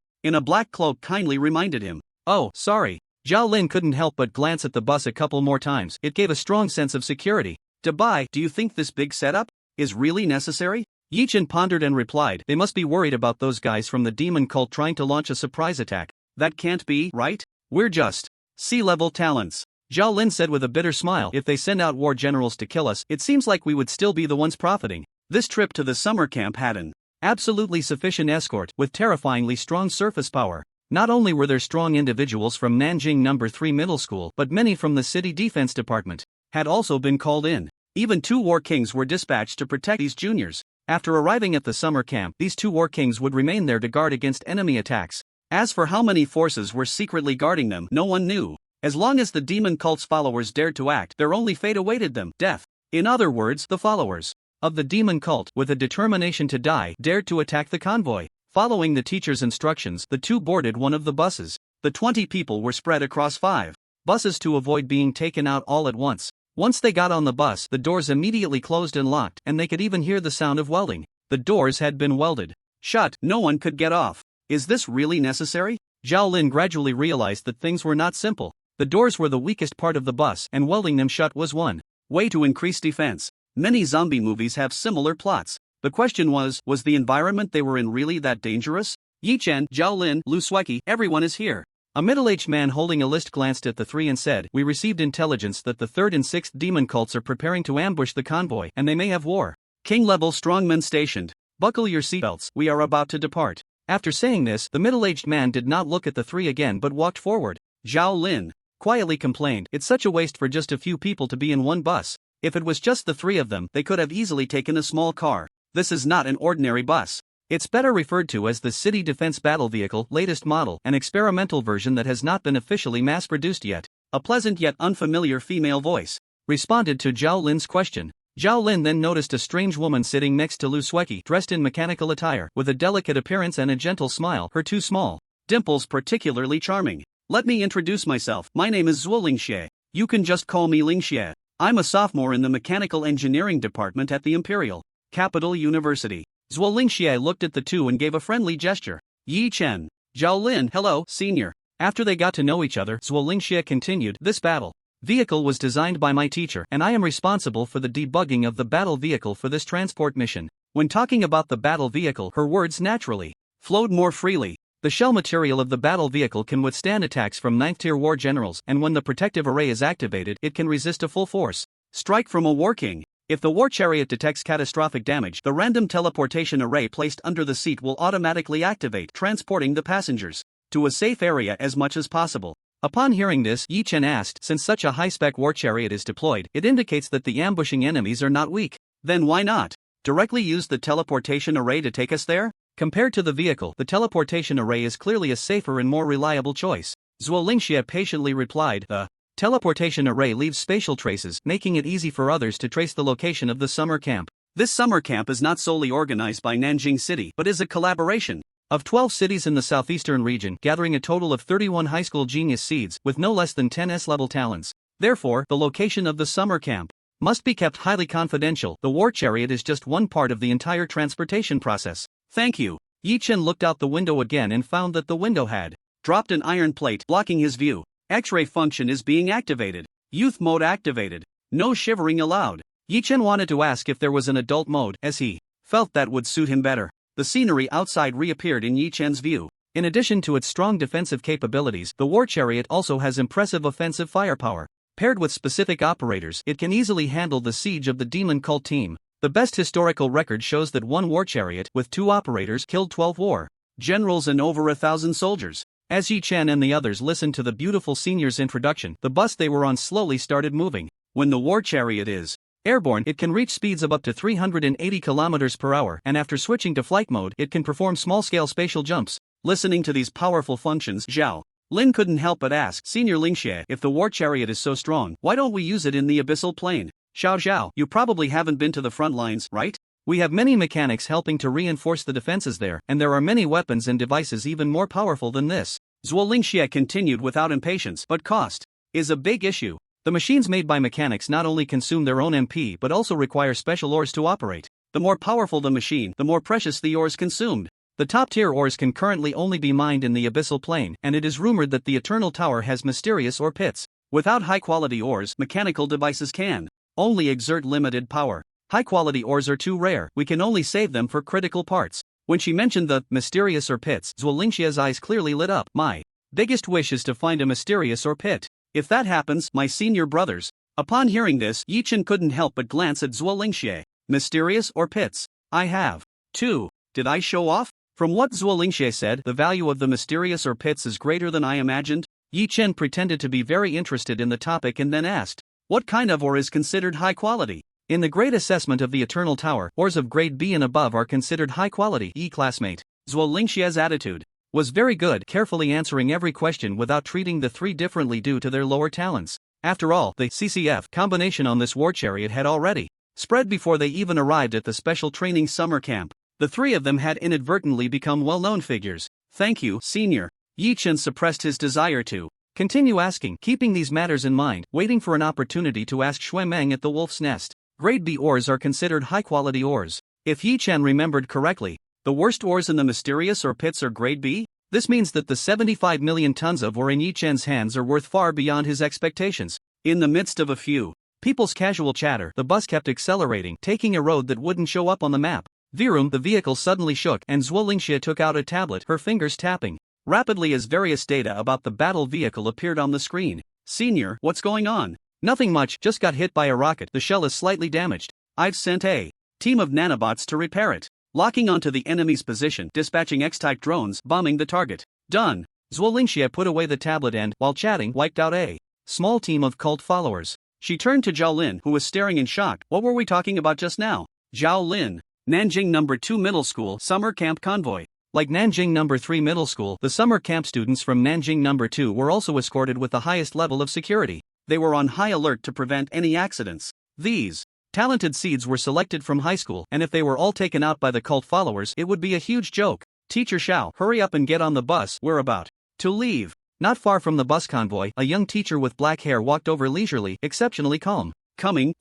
in a black cloak kindly reminded him. Oh, sorry. Zhao Lin couldn't help but glance at the bus a couple more times. It gave a strong sense of security. Dabai, do you think this big setup is really necessary? Yi Chen pondered and replied, they must be worried about those guys from the demon cult trying to launch a surprise attack. That can't be, right? We're just sea-level talents. Zhao Lin said with a bitter smile, if they send out war generals to kill us, it seems like we would still be the ones profiting. This trip to the summer camp had an absolutely sufficient escort, with terrifyingly strong surface power. Not only were there strong individuals from Nanjing Number 3 Middle School, but many from the City Defense Department had also been called in. Even 2 war kings were dispatched to protect these juniors. After arriving at the summer camp, these 2 war kings would remain there to guard against enemy attacks. As for how many forces were secretly guarding them, no one knew. As long as the demon cult's followers dared to act, their only fate awaited them, death. In other words, the followers of the demon cult, with a determination to die, dared to attack the convoy. Following the teacher's instructions, the 2 boarded one of the buses. The 20 people were spread across 5 buses to avoid being taken out all at once. Once they got on the bus, the doors immediately closed and locked, and they could even hear the sound of welding. The doors had been welded shut, no one could get off. Is this really necessary? Zhao Lin gradually realized that things were not simple. The doors were the weakest part of the bus, and welding them shut was one way to increase defense. Many zombie movies have similar plots. The question was the environment they were in really that dangerous? Yi Chen, Zhao Lin, Lu Sueki, everyone is here. A middle-aged man holding a list glanced at the 3 and said, we received intelligence that the 3rd and 6th demon cults are preparing to ambush the convoy, and they may have war. King-level strongmen stationed. Buckle your seatbelts, we are about to depart. After saying this, the middle-aged man did not look at the 3 again but walked forward. Zhao Lin quietly complained, it's such a waste for just a few people to be in one bus. If it was just the 3 of them, they could have easily taken a small car. This is not an ordinary bus. It's better referred to as the City Defense Battle Vehicle, latest model, an experimental version that has not been officially mass-produced yet. A pleasant yet unfamiliar female voice. responded to Zhao Lin's question. Zhao Lin then noticed a strange woman sitting next to Lu Sueki, dressed in mechanical attire, with a delicate appearance and a gentle smile, her two small dimples particularly charming. Let me introduce myself. My name is Zhuo Lingxie. You can just call me Lingxie. I'm a sophomore in the mechanical engineering department at the Imperial Capital University. Zhuo Lingxie looked at the two and gave a friendly gesture. Yi Chen. Zhao Lin, hello, senior. After they got to know each other, Zhuo Lingxie continued, this battle vehicle was designed by my teacher, and I am responsible for the debugging of the battle vehicle for this transport mission. When talking about the battle vehicle, her words naturally flowed more freely. The shell material of the battle vehicle can withstand attacks from 9th tier war generals, and when the protective array is activated, it can resist a full force strike from a war king. If the war chariot detects catastrophic damage, the random teleportation array placed under the seat will automatically activate, transporting the passengers to a safe area as much as possible. Upon hearing this, Yi Chen asked, since such a high-spec war chariot is deployed, it indicates that the ambushing enemies are not weak. Then why not directly use the teleportation array to take us there? Compared to the vehicle, the teleportation array is clearly a safer and more reliable choice. Zhuo Lingxie patiently replied, the teleportation array leaves spatial traces, making it easy for others to trace the location of the summer camp. This summer camp is not solely organized by Nanjing City, but is a collaboration of 12 cities in the southeastern region, gathering a total of 31 high school genius seeds, with no less than 10 S-level talents. Therefore, the location of the summer camp must be kept highly confidential. The war chariot is just one part of the entire transportation process. Thank you. Yi Chen looked out the window again and found that the window had dropped an iron plate, blocking his view. X-ray function is being activated. Youth mode activated. No shivering allowed. Yi Chen wanted to ask if there was an adult mode, as he felt that would suit him better. The scenery outside reappeared in Yi Chen's view. In addition to its strong defensive capabilities, the war chariot also has impressive offensive firepower. Paired with specific operators, it can easily handle the siege of the demon cult team. The best historical record shows that one war chariot, with 2 operators, killed 12 war generals and over 1,000 soldiers. As Yi Chen and the others listened to the beautiful senior's introduction, the bus they were on slowly started moving. When the war chariot is airborne, it can reach speeds of up to 380 km per hour, and after switching to flight mode, it can perform small-scale spatial jumps. Listening to these powerful functions, Zhao Lin couldn't help but ask, Senior Lingxie, if the war chariot is so strong, why don't we use it in the abyssal plane? Xiao, you probably haven't been to the front lines, right? We have many mechanics helping to reinforce the defenses there, and there are many weapons and devices even more powerful than this. Zhuo Lingxie continued without impatience, but cost is a big issue. The machines made by mechanics not only consume their own MP but also require special ores to operate. The more powerful the machine, the more precious the ores consumed. The top-tier ores can currently only be mined in the abyssal plane, and it is rumored that the Eternal Tower has mysterious ore pits. Without high-quality ores, mechanical devices can only exert limited power. High-quality ores are too rare, we can only save them for critical parts. When she mentioned the mysterious ore pits, Zhuo Lingxie's eyes clearly lit up. My biggest wish is to find a mysterious ore pit. If that happens, my senior brothers. Upon hearing this, Yi Chen couldn't help but glance at Zhuo Lingxie. Mysterious ore pits? I have 2. Did I show off? From what Zhuo Lingxie said, the value of the mysterious ore pits is greater than I imagined. Yi Chen pretended to be very interested in the topic and then asked, what kind of ore is considered high quality? In the grade assessment of the Eternal Tower, ores of grade B and above are considered high quality. Classmate. Zhuo Lingxie's attitude was very good, carefully answering every question without treating the 3 differently due to their lower talents. After all, the CCF combination on this war chariot had already spread before they even arrived at the special training summer camp. The 3 of them had inadvertently become well-known figures. Thank you, senior. Yi Chen suppressed his desire to continue asking, keeping these matters in mind, waiting for an opportunity to ask Shui Meng at the Wolf's Nest. Grade B ores are considered high-quality ores. If Yi Chen remembered correctly, the worst ores in the mysterious ore pits are grade B? This means that the 75 million tons of ore in Yi Chen's hands are worth far beyond his expectations. In the midst of a few people's casual chatter, the bus kept accelerating, taking a road that wouldn't show up on the map. Virum, the vehicle suddenly shook, and Zhuo Lingxie took out a tablet, her fingers tapping rapidly as various data about the battle vehicle appeared on the screen. Senior, what's going on? Nothing much, just got hit by a rocket. The shell is slightly damaged. I've sent a team of nanobots to repair it. Locking onto the enemy's position, dispatching X-type drones, bombing the target. Done. Zhuo Lingxie put away the tablet and, while chatting, wiped out a small team of cult followers. She turned to Zhao Lin, who was staring in shock. What were we talking about just now? Zhao Lin. Nanjing No. 2 Middle School Summer Camp Convoy. Like Nanjing No. 3 Middle School, the summer camp students from Nanjing No. 2 were also escorted with the highest level of security. They were on high alert to prevent any accidents. These talented seeds were selected from high school, and if they were all taken out by the cult followers, it would be a huge joke. Teacher Xiao, hurry up and get on the bus, we're about to leave. Not far from the bus convoy, a young teacher with black hair walked over leisurely, exceptionally calm. Coming.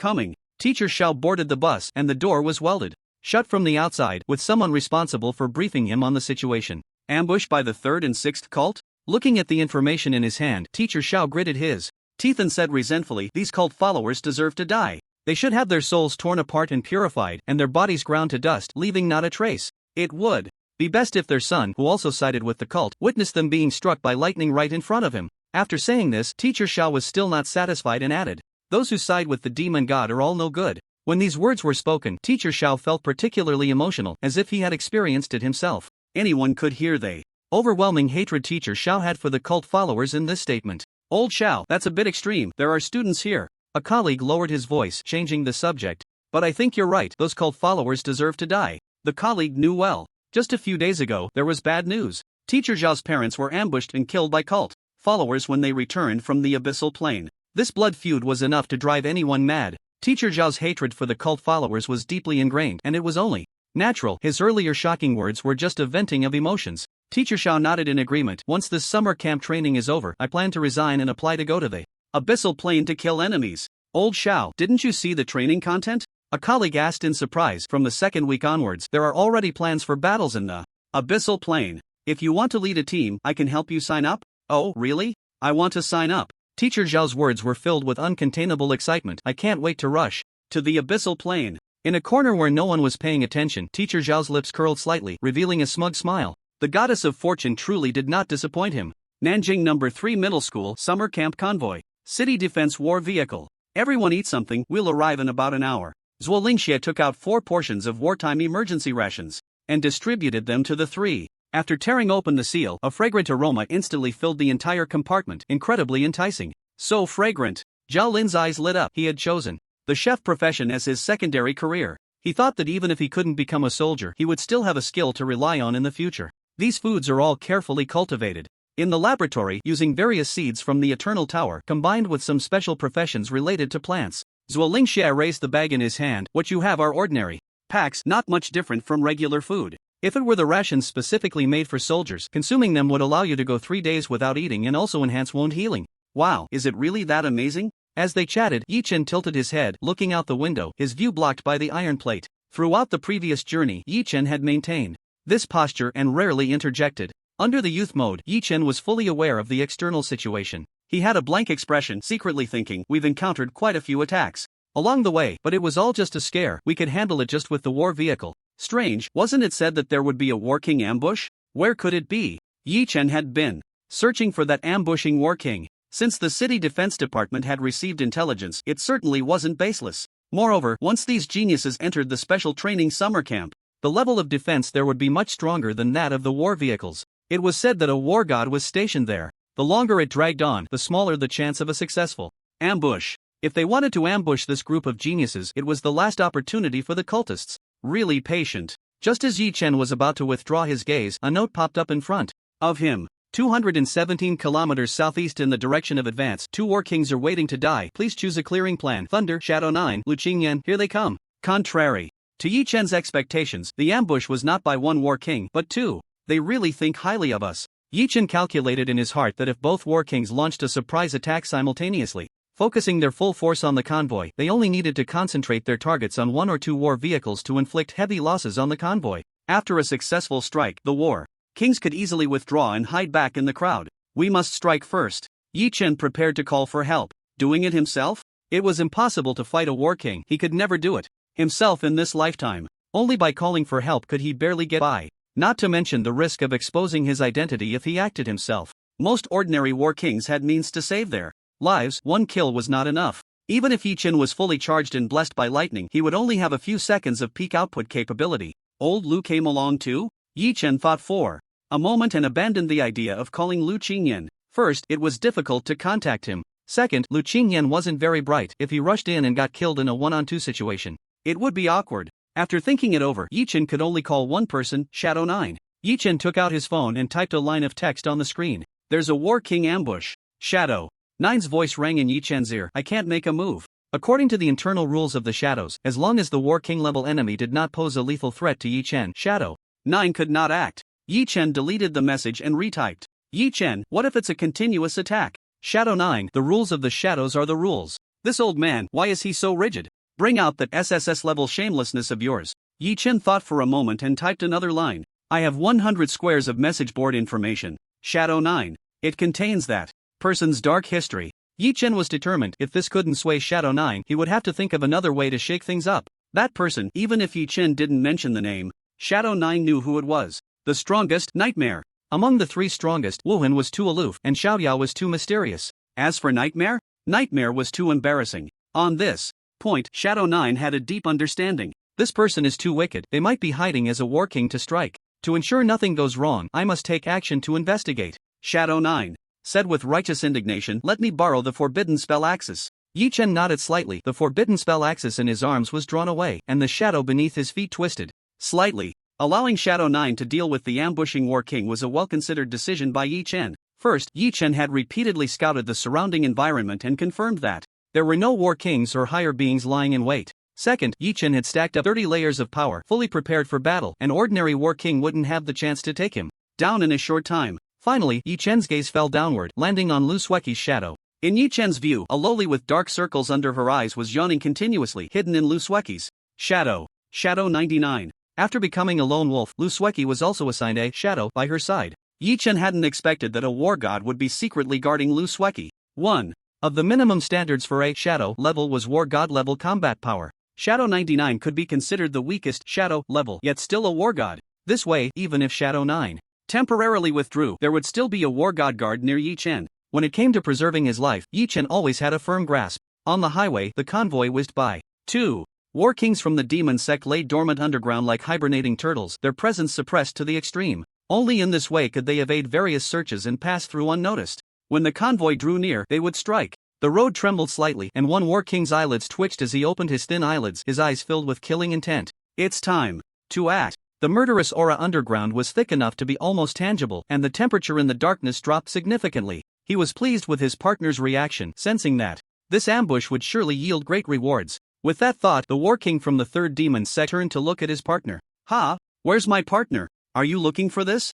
Teacher Xiao boarded the bus, and the door was welded shut from the outside, with someone responsible for briefing him on the situation. Ambush by the 3rd and 6th cult? Looking at the information in his hand, Teacher Xiao gritted his teeth and said resentfully, these cult followers deserve to die. They should have their souls torn apart and purified, and their bodies ground to dust, leaving not a trace. It would be best if their son, who also sided with the cult, witnessed them being struck by lightning right in front of him. After saying this, Teacher Xiao was still not satisfied and added, those who side with the demon god are all no good. When these words were spoken, Teacher Xiao felt particularly emotional, as if he had experienced it himself. Anyone could hear the overwhelming hatred Teacher Xiao had for the cult followers in this statement. Old Xiao, that's a bit extreme, there are students here. A colleague lowered his voice, changing the subject. But I think you're right, those cult followers deserve to die. The colleague knew well. Just a few days ago, there was bad news. Teacher Xiao's parents were ambushed and killed by cult followers when they returned from the abyssal plane. This blood feud was enough to drive anyone mad. Teacher Zhao's hatred for the cult followers was deeply ingrained, and it was only natural. His earlier shocking words were just a venting of emotions. Teacher Xiao nodded in agreement. Once this summer camp training is over, I plan to resign and apply to go to the abyssal plane to kill enemies. Old Xiao, didn't you see the training content? A colleague asked in surprise. From the 2nd week onwards, there are already plans for battles in the abyssal plane. If you want to lead a team, I can help you sign up. Oh, really? I want to sign up. Teacher Zhao's words were filled with uncontainable excitement. I can't wait to rush to the abyssal plane. In a corner where no one was paying attention, Teacher Zhao's lips curled slightly, revealing a smug smile. The goddess of fortune truly did not disappoint him. Nanjing No. 3 Middle School Summer Camp Convoy. City Defense War Vehicle. Everyone eat something, we'll arrive in about an hour. Zhuo Lingxie took out 4 portions of wartime emergency rations and distributed them to the 3. After tearing open the seal, a fragrant aroma instantly filled the entire compartment, incredibly enticing. So fragrant. Zhao Lin's eyes lit up. He had chosen the chef profession as his secondary career. He thought that even if he couldn't become a soldier, he would still have a skill to rely on in the future. These foods are all carefully cultivated in the laboratory using various seeds from the Eternal Tower combined with some special professions related to plants. Zhuo Lingxie raised the bag in his hand. What you have are ordinary packs, not much different from regular food. If it were the rations specifically made for soldiers, consuming them would allow you to go 3 days without eating and also enhance wound healing. Wow, is it really that amazing? As they chatted, Yi Chen tilted his head, looking out the window, his view blocked by the iron plate. Throughout the previous journey, Yi Chen had maintained this posture and rarely interjected. Under the youth mode, Yi Chen was fully aware of the external situation. He had a blank expression, secretly thinking, we've encountered quite a few attacks along the way, but it was all just a scare, we could handle it just with the war vehicle. Strange, wasn't it said that there would be a War King ambush? Where could it be? Yi Chen had been searching for that ambushing War King. Since the City Defense Department had received intelligence, it certainly wasn't baseless. Moreover, once these geniuses entered the special training summer camp, the level of defense there would be much stronger than that of the war vehicles. It was said that a war god was stationed there. The longer it dragged on, the smaller the chance of a successful ambush. If they wanted to ambush this group of geniuses, it was the last opportunity for the cultists. Really patient. Just as Yi Chen was about to withdraw his gaze, a note popped up in front of him. 217 kilometers southeast in the direction of advance. 2 war kings are waiting to die. Please choose a clearing plan. Thunder, Shadow 9, Lu Qingyan, here they come. Contrary to Yi Chen's expectations, the ambush was not by 1 war king, but 2. They really think highly of us. Yi Chen calculated in his heart that if both war kings launched a surprise attack simultaneously, focusing their full force on the convoy, they only needed to concentrate their targets on 1 or 2 war vehicles to inflict heavy losses on the convoy. After a successful strike, the war kings could easily withdraw and hide back in the crowd. We must strike first. Yi Chen prepared to call for help. Doing it himself? It was impossible to fight a war king. He could never do it himself in this lifetime. Only by calling for help could he barely get by. Not to mention the risk of exposing his identity if he acted himself. Most ordinary war kings had means to save their lives. 1 kill was not enough. Even if Yi Chen was fully charged and blessed by lightning, he would only have a few seconds of peak output capability. Old Lu came along too? Yi Chen thought for a moment and abandoned the idea of calling Lu Qingyan. First, it was difficult to contact him. Second, Lu Qingyan wasn't very bright. If he rushed in and got killed in a 1-on-2 situation, it would be awkward. After thinking it over, Yi Chen could only call one person, Shadow 9. Yi Chen took out his phone and typed a line of text on the screen. There's a War King ambush. Shadow. Nine's voice rang in Yi Chen's ear. I can't make a move. According to the internal rules of the shadows, as long as the War King level enemy did not pose a lethal threat to Yi Chen, Shadow 9 could not act. Yi Chen deleted the message and retyped. Yi Chen, what if it's a continuous attack? Shadow 9, the rules of the shadows are the rules. This old man, why is he so rigid? Bring out that SSS level shamelessness of yours. Yi Chen thought for a moment and typed another line. I have 100 squares of message board information. Shadow 9. It contains that person's dark history. Yi Chen was determined. If this couldn't sway Shadow 9, he would have to think of another way to shake things up. That person, even if Yi Chen didn't mention the name, Shadow 9 knew who it was. The strongest, Nightmare. Among the three strongest, Wuhan was too aloof and Xiaoyao was too mysterious. As for Nightmare, Nightmare was too embarrassing. On this point, Shadow 9 had a deep understanding. This person is too wicked. They might be hiding as a War King to strike. To ensure nothing goes wrong, I must take action to investigate. Shadow 9 said with righteous indignation, let me borrow the forbidden spell axis. Yi Chen nodded slightly. The forbidden spell axis in his arms was drawn away, and the shadow beneath his feet twisted slightly. Allowing Shadow 9 to deal with the ambushing War King was a well-considered decision by Yi Chen. First, Yi Chen had repeatedly scouted the surrounding environment and confirmed that there were no War Kings or higher beings lying in wait. Second, Yi Chen had stacked up 30 layers of power, fully prepared for battle. An ordinary War King wouldn't have the chance to take him down in a short time. Finally, Yi Chen's gaze fell downward, landing on Luski's shadow. In Yi Chen's view, a lowly with dark circles under her eyes was yawning continuously, hidden in Luski's shadow. Shadow 99. After becoming a lone wolf, Luski was also assigned a shadow by her side. Yi Chen hadn't expected that a war god would be secretly guarding Luski. One of the minimum standards for a shadow level was war god level combat power. Shadow 99 could be considered the weakest shadow level, yet still a war god. This way, even if Shadow 9 temporarily withdrew, there would still be a war god guard near Yi Chen. When it came to preserving his life, Yi Chen always had a firm grasp. On the highway, the convoy whizzed by. 2 War Kings from the demon sect lay dormant underground like hibernating turtles, their presence suppressed to the extreme. Only in this way could they evade various searches and pass through unnoticed. When the convoy drew near, they would strike. The road trembled slightly, and one War King's eyelids twitched as he opened his thin eyelids, his eyes filled with killing intent. It's time to act. The murderous aura underground was thick enough to be almost tangible, and the temperature in the darkness dropped significantly. He was pleased with his partner's reaction, sensing that this ambush would surely yield great rewards. With that thought, the War King from the third demon sect turned to look at his partner. Ha! Where's my partner? Are you looking for this?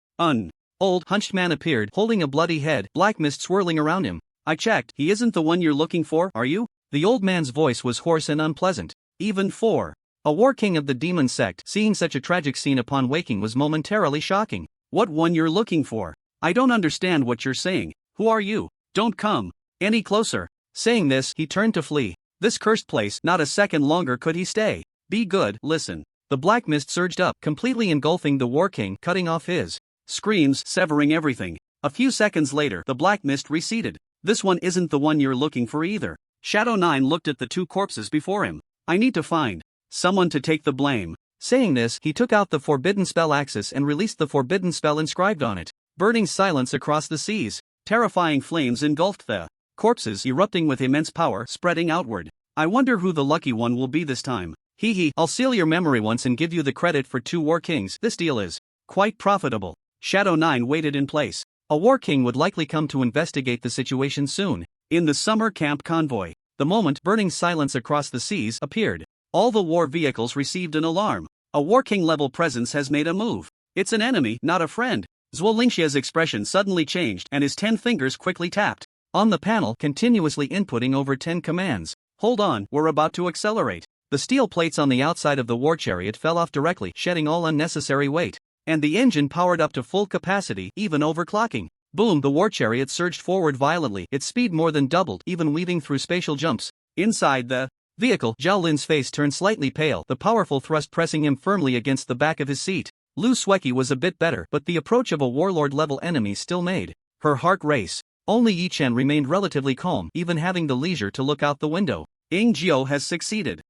Old, hunched man appeared, holding a bloody head, black mist swirling around him. I checked, he isn't the one you're looking for, are you? The old man's voice was hoarse and unpleasant. Even for a War King of the demon sect, seeing such a tragic scene upon waking was momentarily shocking. What one you're looking for? I don't understand what you're saying. Who are you? Don't come any closer. Saying this, he turned to flee. This cursed place, not a second longer could he stay. Be good, listen. The black mist surged up, completely engulfing the War King, cutting off his screams, severing everything. A few seconds later, the black mist receded. This one isn't the one you're looking for either. Shadow 9 looked at the two corpses before him. I need to find someone to take the blame. Saying this, he took out the forbidden spell axis and released the forbidden spell inscribed on it. Burning silence across the seas. Terrifying flames engulfed the corpses, erupting with immense power, spreading outward. I wonder who the lucky one will be this time. Hee, I'll seal your memory once and give you the credit for 2 War Kings. This deal is quite profitable. Shadow 9 waited in place. A War King would likely come to investigate the situation soon. In the summer camp convoy, the moment burning silence across the seas appeared, all the war vehicles received an alarm. A War King level presence has made a move. It's an enemy, not a friend. Zhuo Lingxia's expression suddenly changed and his 10 fingers quickly tapped on the panel, continuously inputting over 10 commands. Hold on, we're about to accelerate. The steel plates on the outside of the war chariot fell off directly, shedding all unnecessary weight. And the engine powered up to full capacity, even overclocking. Boom! The war chariot surged forward violently, its speed more than doubled, even weaving through spatial jumps. Inside the vehicle, Zhao Lin's face turned slightly pale, the powerful thrust pressing him firmly against the back of his seat. Lu Sueki was a bit better, but the approach of a warlord-level enemy still made her heart race. Only Yi Chen remained relatively calm, even having the leisure to look out the window. Ying Jiao has succeeded.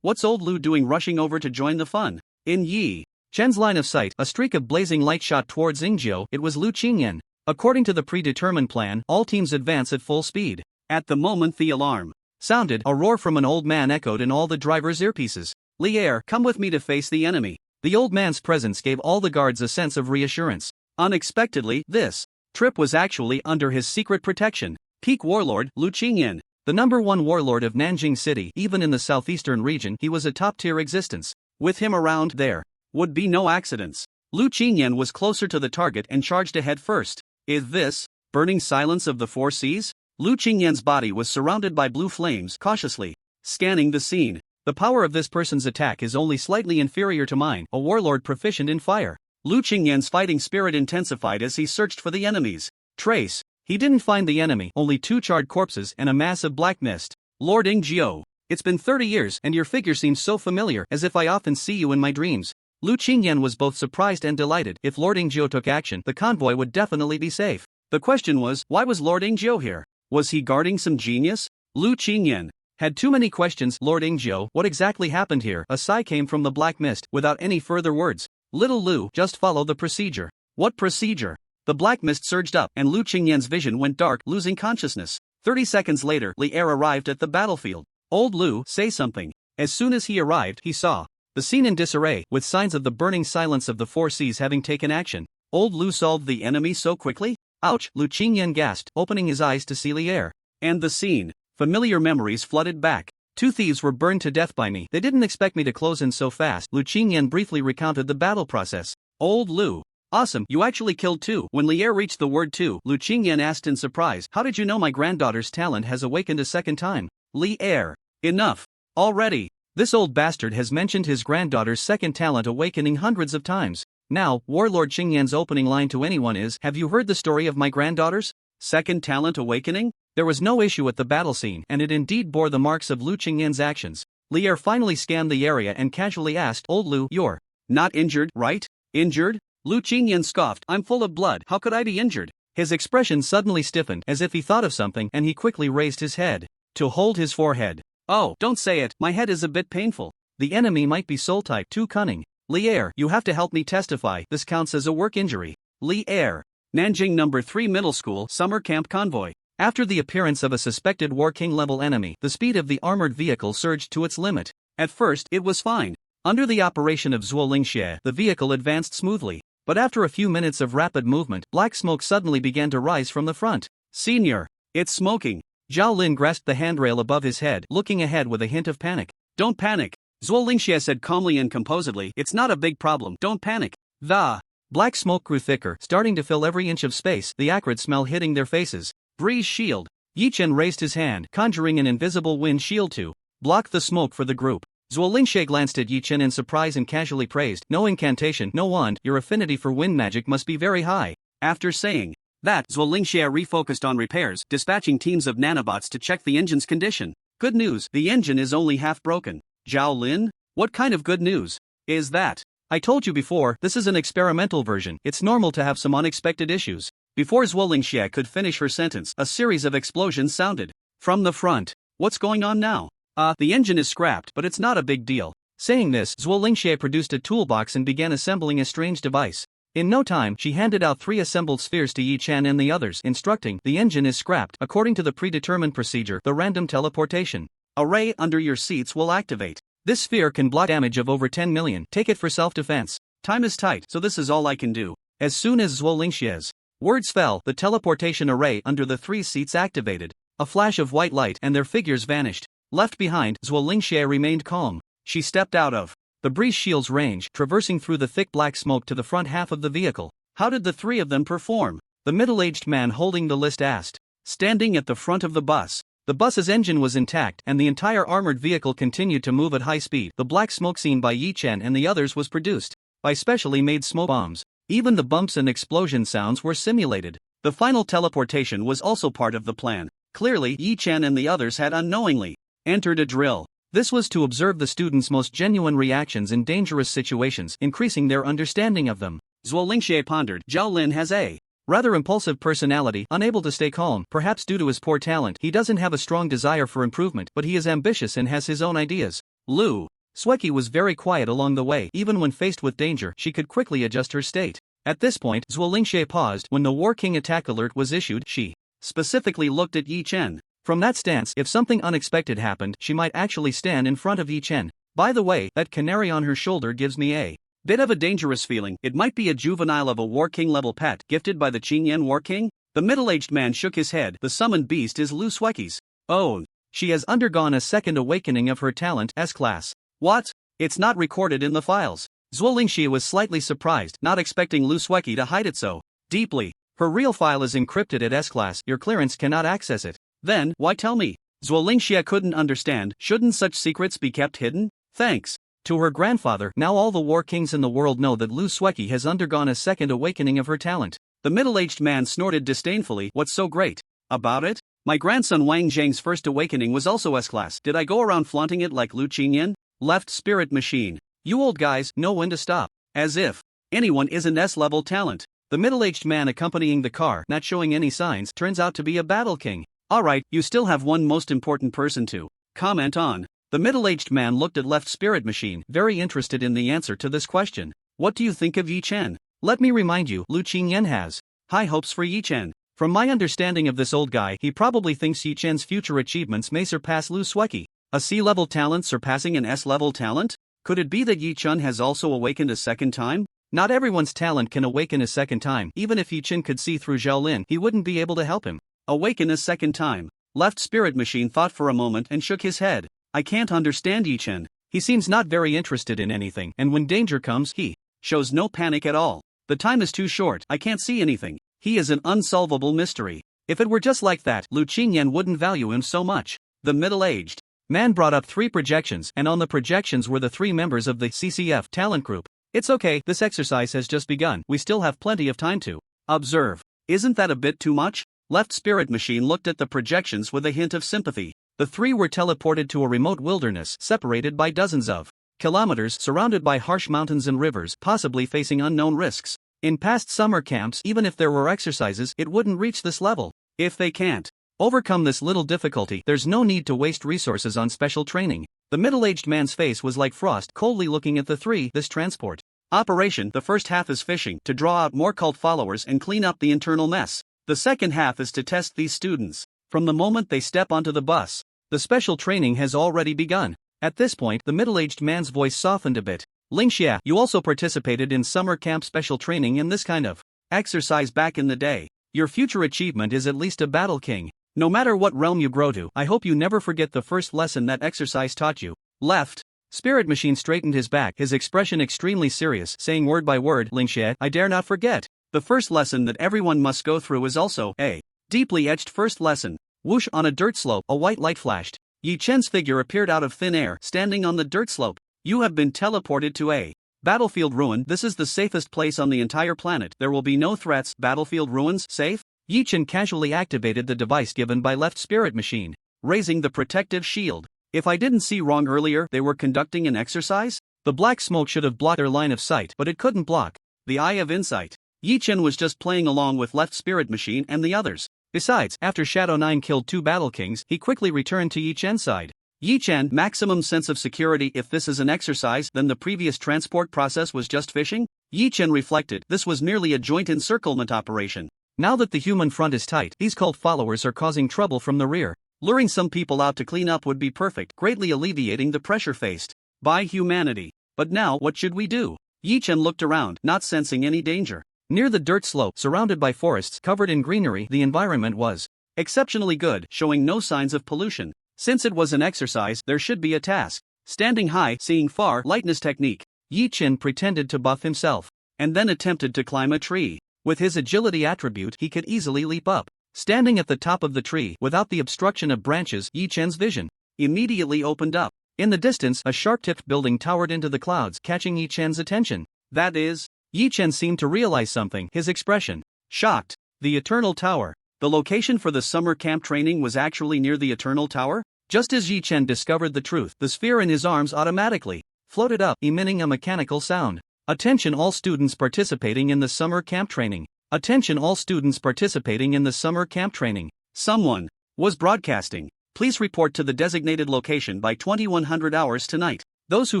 What's old Lu doing rushing over to join the fun? In Yi Chen's line of sight, a streak of blazing light shot towards Ying Jiao. It was Lu Qingyan. According to the predetermined plan, all teams advance at full speed. At the moment the alarm sounded, a roar from an old man echoed in all the driver's earpieces. Lier, come with me to face the enemy. The old man's presence gave all the guards a sense of reassurance. Unexpectedly, this trip was actually under his secret protection. Peak warlord, Lu Qingyan. The #1 warlord of Nanjing City. Even in the southeastern region, he was a top-tier existence. With him around, there would be no accidents. Lu Qingyan was closer to the target and charged ahead first. Is this burning silence of the four seas? Lu Qingyan's body was surrounded by blue flames, cautiously scanning the scene. The power of this person's attack is only slightly inferior to mine, a warlord proficient in fire. Lu Qingyan's fighting spirit intensified as he searched for the enemy's trace. He didn't find the enemy, only 2 charred corpses and a mass of black mist. Lord Ingjiu, it's been 30 years and your figure seems so familiar, as if I often see you in my dreams. Lu Qingyan was both surprised and delighted. If Lord Ingjiu took action, the convoy would definitely be safe. The question was, why was Lord Ingjiu here? Was he guarding some genius? Lu Qingyan had too many questions. Lord Ingjiu, what exactly happened here? A sigh came from the black mist. Without any further words, little Lu, just follow the procedure. What procedure? The black mist surged up, and Lu Qingyan's vision went dark, losing consciousness. 30 seconds later, Li Er arrived at the battlefield. Old Lu, say something. As soon as he arrived, he saw the scene in disarray, with signs of the burning silence of the four seas having taken action. Old Lu solved the enemy so quickly? Ouch, Lu Qingyan gasped, opening his eyes to see Li Er. And the scene. Familiar memories flooded back. 2 thieves were burned to death by me. They didn't expect me to close in so fast. Lu Qingyan briefly recounted the battle process. Old Lu. Awesome, you actually killed 2. When Li Er reached the word 2, Lu Qingyan asked in surprise, how did you know my granddaughter's talent has awakened a second time? Li Er. Enough. Already. This old bastard has mentioned his granddaughter's second talent awakening hundreds of times. Now, Warlord Qingyan's opening line to anyone is, have you heard the story of my granddaughter's second talent awakening? There was no issue at the battle scene, and it indeed bore the marks of Lu Qingyan's actions. Li Er finally scanned the area and casually asked, Old Lu, you're not injured, right? Injured? Lu Qingyan scoffed, I'm full of blood, how could I be injured? His expression suddenly stiffened, as if he thought of something, and he quickly raised his head to hold his forehead. Oh, don't say it, my head is a bit painful. The enemy might be soul type, too cunning. Li Er, you have to help me testify, this counts as a work injury. Li Er. Nanjing No. 3 Middle School Summer Camp Convoy. After the appearance of a suspected War King level enemy, the speed of the armored vehicle surged to its limit. At first, it was fine. Under the operation of Zhuo Lingxie, the vehicle advanced smoothly. But after a few minutes of rapid movement, black smoke suddenly began to rise from the front. Senior, it's smoking. Zhao Lin grasped the handrail above his head, looking ahead with a hint of panic. Don't panic. Zhuo Lingxie said calmly and composedly, it's not a big problem, don't panic. The black smoke grew thicker, starting to fill every inch of space, the acrid smell hitting their faces. Breeze shield. Yi Chen raised his hand, conjuring an invisible wind shield to block the smoke for the group. Zhuo Lingxie glanced at Yi Chen in surprise and casually praised, no incantation, no wand, your affinity for wind magic must be very high. After saying that, Zhuo Lingxie refocused on repairs, dispatching teams of nanobots to check the engine's condition. Good news, the engine is only half broken. Zhao Lin? What kind of good news is that? I told you before, this is an experimental version, it's normal to have some unexpected issues. Before Zhuo Lingxie could finish her sentence, a series of explosions sounded from the front. What's going on now? The engine is scrapped, but it's not a big deal. Saying this, Zhuo Lingxie produced a toolbox and began assembling a strange device. In no time, she handed out 3 assembled spheres to Yi Chen and the others, instructing, the engine is scrapped, according to the predetermined procedure, the random teleportation array under your seats will activate. This sphere can block damage of over 10 million, take it for self-defense. Time is tight, so this is all I can do. As soon as Zhuo Lingxie's words fell, the teleportation array under the 3 seats activated. A flash of white light and their figures vanished. Left behind, Zhuo Lingxie remained calm. She stepped out of the breeze shield's range, traversing through the thick black smoke to the front half of the vehicle. How did the 3 of them perform? The middle-aged man holding the list asked. Standing at the front of the bus's engine was intact, and the entire armored vehicle continued to move at high speed. The black smoke seen by Yi Chen and the others was produced by specially made smoke bombs. Even the bumps and explosion sounds were simulated. The final teleportation was also part of the plan. Clearly, Yi Chen and the others had unknowingly entered a drill. This was to observe the students' most genuine reactions in dangerous situations, increasing their understanding of them. Zhuo Lingxie pondered, Zhao Lin has a rather impulsive personality, unable to stay calm, perhaps due to his poor talent. He doesn't have a strong desire for improvement, but he is ambitious and has his own ideas. Lu Sueki was very quiet along the way. Even when faced with danger, she could quickly adjust her state. At this point, Zhuo Lingxie paused. When the War King attack alert was issued, she specifically looked at Yi Chen. From that stance, if something unexpected happened, she might actually stand in front of Yi Chen. By the way, that canary on her shoulder gives me a bit of a dangerous feeling. It might be a juvenile of a War King level pet gifted by the Qingyan War King. The middle-aged man shook his head. The summoned beast is Luski's. Oh. She has undergone a second awakening of her talent S-class. What? It's not recorded in the files. Lingxia was slightly surprised, not expecting Luski to hide it so deeply. Her real file is encrypted at S-class, your clearance cannot access it. Then, why tell me? Lingxia couldn't understand. Shouldn't such secrets be kept hidden? Thanks to her grandfather, now all the war kings in the world know that Luski has undergone a second awakening of her talent. The middle-aged man snorted disdainfully. What's so great about it? My grandson Wang Zhang's first awakening was also S-class. Did I go around flaunting it like Lu Qingyan? Left spirit machine. You old guys know when to stop. As if anyone isn't S-level talent. The middle-aged man accompanying the car, not showing any signs, turns out to be a battle king. Alright, you still have one most important person to comment on. The middle-aged man looked at left spirit machine, very interested in the answer to this question. What do you think of Yi Chen? Let me remind you, Lu Qingyan has high hopes for Yi Chen. From my understanding of this old guy, he probably thinks Yi Chen's future achievements may surpass Luski. A C-level talent surpassing an S-level talent? Could it be that Yi Chen has also awakened a second time? Not everyone's talent can awaken a second time. Even if Yi Chen could see through Zhao Lin, he wouldn't be able to help him. Awaken a second time. Left spirit machine thought for a moment and shook his head. I can't understand Yi Chen. He seems not very interested in anything, and when danger comes, he shows no panic at all. The time is too short, I can't see anything. He is an unsolvable mystery. If it were just like that, Lu Qingyan wouldn't value him so much. The middle-aged man brought up 3 projections, and on the projections were the 3 members of the CCF talent group. It's okay, this exercise has just begun, we still have plenty of time to observe. Isn't that a bit too much? Left spirit machine looked at the projections with a hint of sympathy. The 3 were teleported to a remote wilderness, separated by dozens of kilometers, surrounded by harsh mountains and rivers, possibly facing unknown risks. In past summer camps, even if there were exercises, it wouldn't reach this level. If they can't overcome this little difficulty, there's no need to waste resources on special training. The middle-aged man's face was like frost, coldly looking at the 3. This transport operation, the first half is fishing, to draw out more cult followers and clean up the internal mess. The second half is to test these students. From the moment they step onto the bus, the special training has already begun. At this point, the middle-aged man's voice softened a bit. Lingxia, you also participated in summer camp special training in this kind of exercise back in the day. Your future achievement is at least a battle king. No matter what realm you grow to, I hope you never forget the first lesson that exercise taught you. Left spirit machine straightened his back, his expression extremely serious, saying word by word, Lingxia, I dare not forget. The first lesson that everyone must go through is also a deeply etched first lesson. Whoosh, on a dirt slope, a white light flashed. Yi Chen's figure appeared out of thin air, standing on the dirt slope. You have been teleported to a battlefield ruin. This is the safest place on the entire planet. There will be no threats. Battlefield ruins, safe? Yi Chen casually activated the device given by left spirit machine, raising the protective shield. If I didn't see wrong earlier, they were conducting an exercise? The black smoke should have blocked their line of sight, but it couldn't block the eye of insight. Yi Chen was just playing along with left spirit machine and the others. Besides, after Shadow 9 killed 2 battle kings, he quickly returned to Yi Chen's side. Yi Chen, maximum sense of security. If this is an exercise, then the previous transport process was just fishing? Yi Chen reflected, this was merely a joint encirclement operation. Now that the human front is tight, these cult followers are causing trouble from the rear. Luring some people out to clean up would be perfect, greatly alleviating the pressure faced by humanity. But now, what should we do? Yi Chen looked around, not sensing any danger. Near the dirt slope, surrounded by forests covered in greenery, the environment was exceptionally good, showing no signs of pollution. Since it was an exercise, there should be a task. Standing high, seeing far, lightness technique. Yi Chen pretended to buff himself, and then attempted to climb a tree. With his agility attribute, he could easily leap up. Standing at the top of the tree, without the obstruction of branches, Yi Chen's vision immediately opened up. In the distance, a sharp-tipped building towered into the clouds, catching Yi Chen's attention. That is, Yi Chen seemed to realize something, his expression shocked. The Eternal Tower. The location for the summer camp training was actually near the Eternal Tower? Just as Yi Chen discovered the truth, the sphere in his arms automatically floated up, emitting a mechanical sound. Attention all students participating in the summer camp training. Attention all students participating in the summer camp training. Someone was broadcasting. Please report to the designated location by 2100 hours tonight. Those who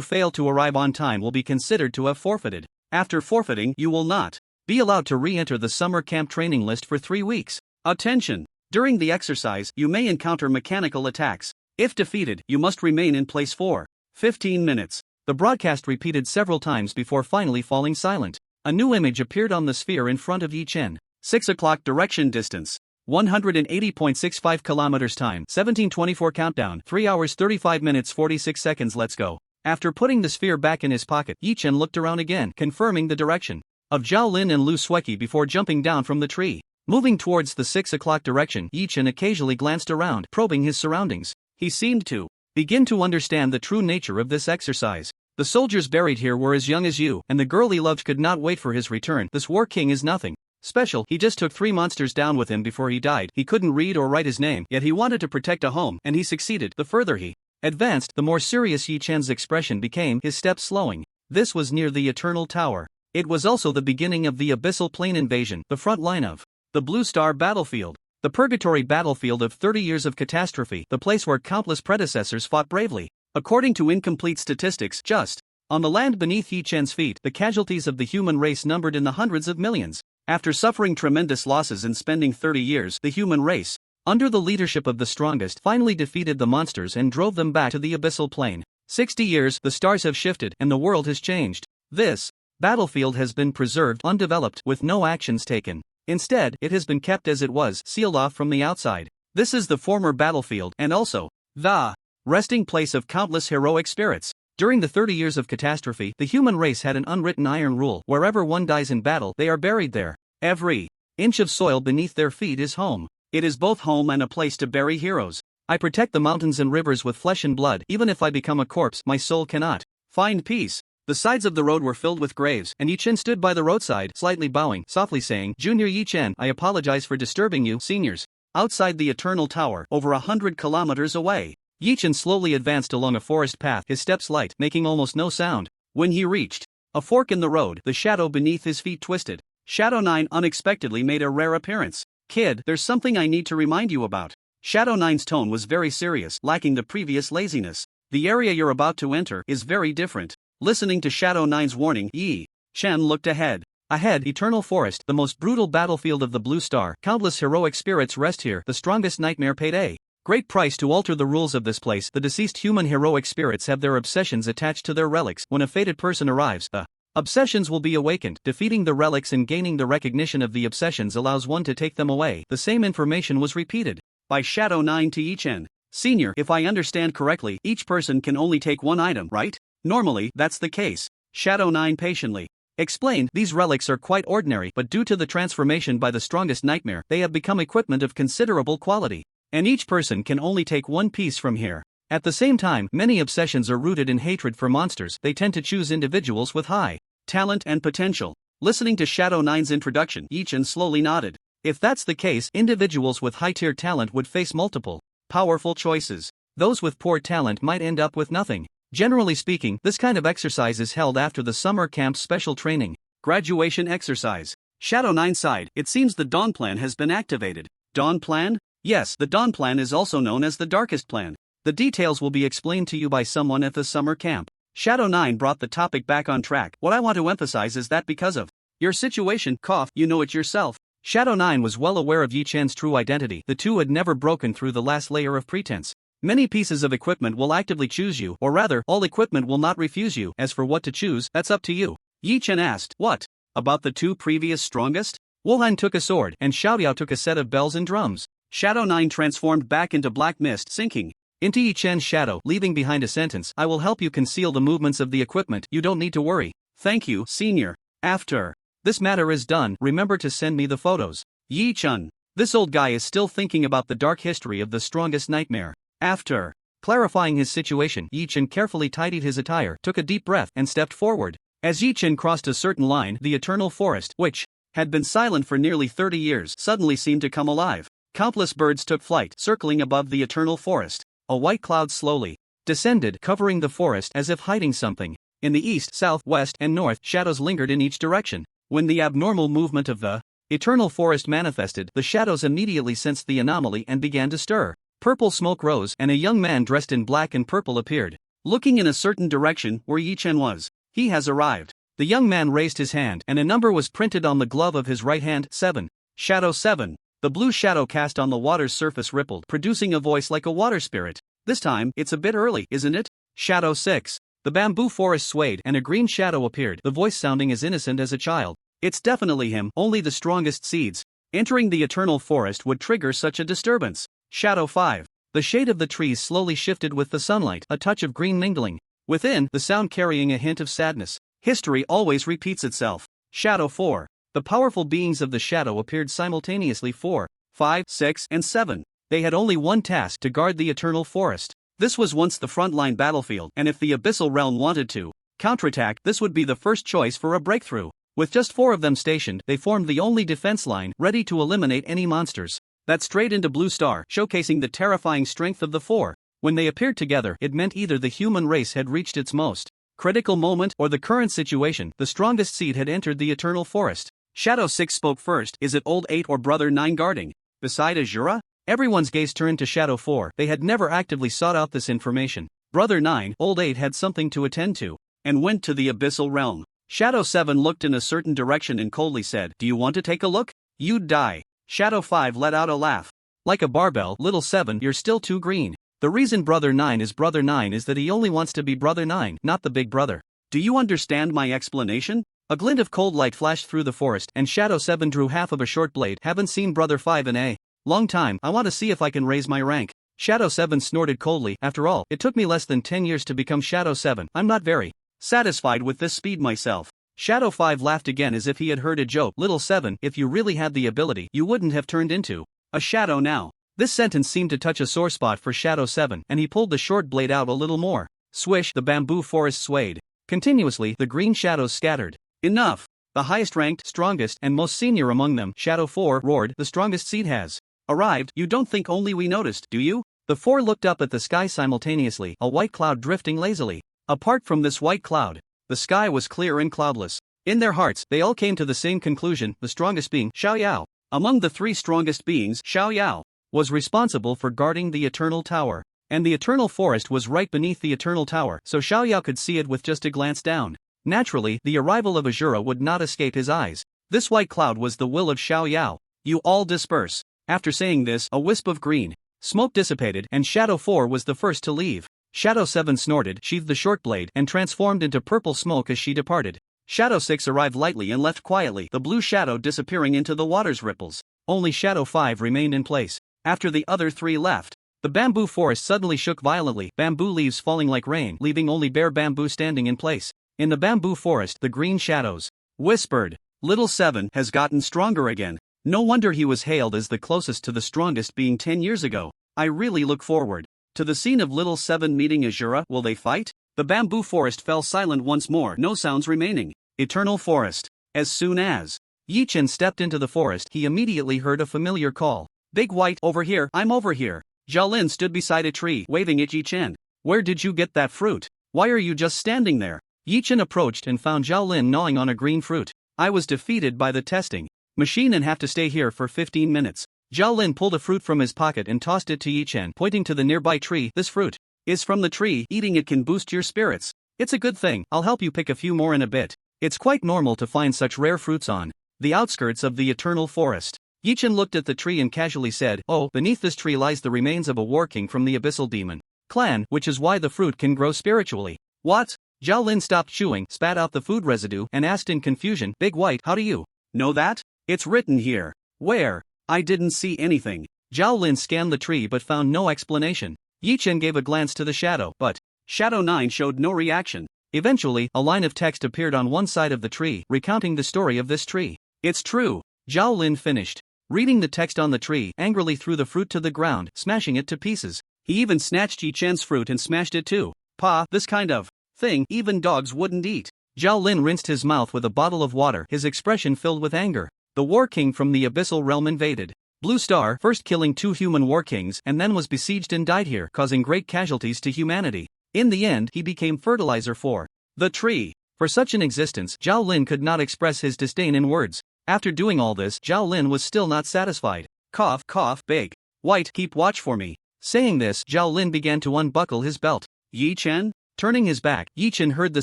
fail to arrive on time will be considered to have forfeited. After forfeiting, you will not be allowed to re-enter the summer camp training list for 3 weeks. Attention! During the exercise, you may encounter mechanical attacks. If defeated, you must remain in place for 15 minutes. The broadcast repeated several times before finally falling silent. A new image appeared on the sphere in front of Yi Chen. 6 o'clock direction distance. 180.65 kilometers time. 1724 countdown. 3 hours 35 minutes 46 seconds. Let's go. After putting the sphere back in his pocket, Yi Chen looked around again, confirming the direction of Zhao Lin and Lu Sueki before jumping down from the tree. Moving towards the 6 o'clock direction, Yi Chen occasionally glanced around, probing his surroundings. He seemed to begin to understand the true nature of this exercise. The soldiers buried here were as young as you, and the girl he loved could not wait for his return. This war king is nothing special. He just took 3 monsters down with him before he died. He couldn't read or write his name, yet he wanted to protect a home, and he succeeded. The further he advanced, the more serious Yi Chen's expression became, his steps slowing. This was near the Eternal Tower. It was also the beginning of the Abyssal Plain invasion, the front line of the Blue Star battlefield. The purgatory battlefield of 30 years of catastrophe, the place where countless predecessors fought bravely. According to incomplete statistics, just on the land beneath Yi Chen's feet, the casualties of the human race numbered in the hundreds of millions. After suffering tremendous losses and spending 30 years, the human race, under the leadership of the strongest, finally defeated the monsters and drove them back to the abyssal plain. 60 years, the stars have shifted, and the world has changed. This battlefield has been preserved undeveloped, with no actions taken. Instead, it has been kept as it was, sealed off from the outside. This is the former battlefield, and also the resting place of countless heroic spirits. During the 30 years of catastrophe, the human race had an unwritten iron rule: wherever one dies in battle, they are buried there. Every inch of soil beneath their feet is home. It is both home and a place to bury heroes. I protect the mountains and rivers with flesh and blood. Even if I become a corpse, my soul cannot find peace. The sides of the road were filled with graves, and Yi Chen stood by the roadside, slightly bowing, softly saying, "Junior Yi Chen, I apologize for disturbing you, seniors." Outside the Eternal Tower, over 100 kilometers away, Yi Chen slowly advanced along a forest path, his steps light, making almost no sound. When he reached a fork in the road, the shadow beneath his feet twisted. Shadow 9 unexpectedly made a rare appearance. "Kid, there's something I need to remind you about." Shadow 9's tone was very serious, lacking the previous laziness. "The area you're about to enter is very different." Listening to Shadow 9's warning, Yi Chen looked ahead. Ahead, Eternal Forest, the most brutal battlefield of the Blue Star. Countless heroic spirits rest here, the strongest nightmare paid a great price to alter the rules of this place. The deceased human heroic spirits have their obsessions attached to their relics. When a fated person arrives, the obsessions will be awakened. Defeating the relics and gaining the recognition of the obsessions allows one to take them away. The same information was repeated by Shadow 9 to Yi Chen. "Senior, if I understand correctly, each person can only take one item, right?" "Normally, that's the case," Shadow 9 patiently explained. "These relics are quite ordinary, but due to the transformation by the strongest nightmare, they have become equipment of considerable quality. And each person can only take one piece from here. At the same time, many obsessions are rooted in hatred for monsters. They tend to choose individuals with high talent and potential." Listening to Shadow 9's introduction, Yi Chen slowly nodded. If that's the case, individuals with high-tier talent would face multiple powerful choices. Those with poor talent might end up with nothing. Generally speaking, this kind of exercise is held after the summer camp's special training graduation exercise. Shadow 9 sighed. "It seems the Dawn Plan has been activated." "Dawn Plan?" "Yes, the Dawn Plan is also known as the Darkest Plan. The details will be explained to you by someone at the summer camp." Shadow 9 brought the topic back on track. "What I want to emphasize is that because of your situation, you know it yourself." Shadow 9 was well aware of Yi Chen's true identity. The two had never broken through the last layer of pretense. Many pieces of equipment will actively choose you, or rather, all equipment will not refuse you. As for what to choose, that's up to you. Yi Chen asked, "What about the two previous strongest?" Wuhan took a sword, and Xiaoyao took a set of bells and drums. Shadow 9 transformed back into black mist, sinking into Yi Chen's shadow, leaving behind a sentence: "I will help you conceal the movements of the equipment. You don't need to worry." "Thank you, senior. After this matter is done, remember to send me the photos." Yi Chen. This old guy is still thinking about the dark history of the strongest nightmare. After clarifying his situation, Yi Chen carefully tidied his attire, took a deep breath, and stepped forward. As Yi Chen crossed a certain line, the Eternal Forest, which had been silent for nearly 30 years, suddenly seemed to come alive. Countless birds took flight, circling above the Eternal Forest. A white cloud slowly descended, covering the forest as if hiding something. In the east, south, west, and north, shadows lingered in each direction. When the abnormal movement of the Eternal Forest manifested, the shadows immediately sensed the anomaly and began to stir. Purple smoke rose, and a young man dressed in black and purple appeared. Looking in a certain direction where Yi Chen was, "He has arrived." The young man raised his hand, and a number was printed on the glove of his right hand: 7. Shadow 7. The blue shadow cast on the water's surface rippled, producing a voice like a water spirit. "This time, it's a bit early, isn't it?" Shadow 6. The bamboo forest swayed, and a green shadow appeared, the voice sounding as innocent as a child. "It's definitely him. Only the strongest seeds Entering the eternal forest would trigger such a disturbance. Shadow 5. The shade of the trees slowly shifted with the sunlight, a touch of green mingling. Within, the sound carrying a hint of sadness. History always repeats itself. Shadow 4. The powerful beings of the shadow appeared simultaneously 4, 5, 6, and 7. They had only one task: to guard the eternal forest. This was once the frontline battlefield, and if the abyssal realm wanted to counterattack, this would be the first choice for a breakthrough. With just 4 of them stationed, they formed the only defense line, ready to eliminate any monsters that strayed into Blue Star, showcasing the terrifying strength of the 4. When they appeared together, it meant either the human race had reached its most critical moment, or the current situation, the strongest seed had entered the eternal forest. Shadow 6 spoke first. Is it old 8 or brother 9 guarding? Beside Azura? Everyone's gaze turned to Shadow 4. They had never actively sought out this information. Brother 9, old 8 had something to attend to, and went to the abyssal realm. Shadow 7 looked in a certain direction and coldly said, "Do you want to take a look? You'd die." Shadow 5 let out a laugh. Like a barbell, little 7, you're still too green. The reason brother 9 is brother 9 is that he only wants to be brother 9, not the big brother. Do you understand my explanation? A glint of cold light flashed through the forest, and Shadow 7 drew half of a short blade. Haven't seen brother 5 in a long time. I want to see if I can raise my rank. Shadow 7 snorted coldly. After all, it took me less than 10 years to become Shadow 7. I'm not very satisfied with this speed myself. Shadow 5 laughed again as if he had heard a joke. Little 7, if you really had the ability, you wouldn't have turned into a shadow now. This sentence seemed to touch a sore spot for Shadow 7, and he pulled the short blade out a little more. Swish, the bamboo forest swayed. Continuously, the green shadows scattered. Enough! The highest ranked, strongest, and most senior among them, Shadow 4, roared, the strongest seed has arrived. You don't think only we noticed, do you? The 4 looked up at the sky simultaneously, a white cloud drifting lazily. Apart from this white cloud, the sky was clear and cloudless. In their hearts, they all came to the same conclusion, the strongest being, Xiao Yao. Among the 3 strongest beings, Xiao Yao was responsible for guarding the Eternal Tower, and the Eternal Forest was right beneath the Eternal Tower, so Xiao Yao could see it with just a glance down. Naturally, the arrival of Azura would not escape his eyes. This white cloud was the will of Xiao Yao. You all disperse. After saying this, a wisp of green smoke dissipated, and Shadow 4 was the first to leave. Shadow 7 snorted, sheathed the short blade, and transformed into purple smoke as she departed. Shadow 6 arrived lightly and left quietly, the blue shadow disappearing into the water's ripples. Only Shadow 5 remained in place. After the other 3 left, the bamboo forest suddenly shook violently, bamboo leaves falling like rain, leaving only bare bamboo standing in place. In the bamboo forest, the green shadows whispered, "Little 7 has gotten stronger again. No wonder he was hailed as the closest to the strongest being 10 years ago. I really look forward to the scene of Little 7 meeting Azura. Will they fight?" The bamboo forest fell silent once more, no sounds remaining. Eternal forest. As soon as Yi-Chen stepped into the forest, he immediately heard a familiar call. "Big White, over here, I'm over here." Jialin stood beside a tree, waving at Yi-Chen. "Where did you get that fruit? Why are you just standing there?" Yi-Chen approached and found Jialin gnawing on a green fruit. "I was defeated by the testing machine and have to stay here for 15 minutes. Jialin pulled a fruit from his pocket and tossed it to Yi-Chen, pointing to the nearby tree. "This fruit is from the tree. Eating it can boost your spirits. It's a good thing. I'll help you pick a few more in a bit." It's quite normal to find such rare fruits on the outskirts of the eternal forest. Yi-Chen looked at the tree and casually said, "Oh, beneath this tree lies the remains of a war king from the abyssal demon clan, which is why the fruit can grow spiritually." "What?" Jialin stopped chewing, spat out the food residue, and asked in confusion, "Big White, how do you know that? It's written here." "Where? I didn't see anything." Jialin scanned the tree but found no explanation. Yi-Chen gave a glance to the shadow, but Shadow 9 showed no reaction. Eventually, a line of text appeared on one side of the tree, recounting the story of this tree. "It's true." Jialin finished reading the text on the tree, angrily threw the fruit to the ground, smashing it to pieces. He even snatched Yi-Chen's fruit and smashed it too. "Pa, this kind of thing even dogs wouldn't eat." Jialin rinsed his mouth with a bottle of water, his expression filled with anger. The war king from the abyssal realm invaded Blue Star, first killing 2 human war kings, and then was besieged and died here, causing great casualties to humanity. In the end, he became fertilizer for the tree. For such an existence, Jialin could not express his disdain in words. After doing all this, Jialin was still not satisfied. Cough, cough, Big White, keep watch for me. Saying this, Jialin began to unbuckle his belt. "Yi-Chen?" Turning his back, Yi-Chen heard the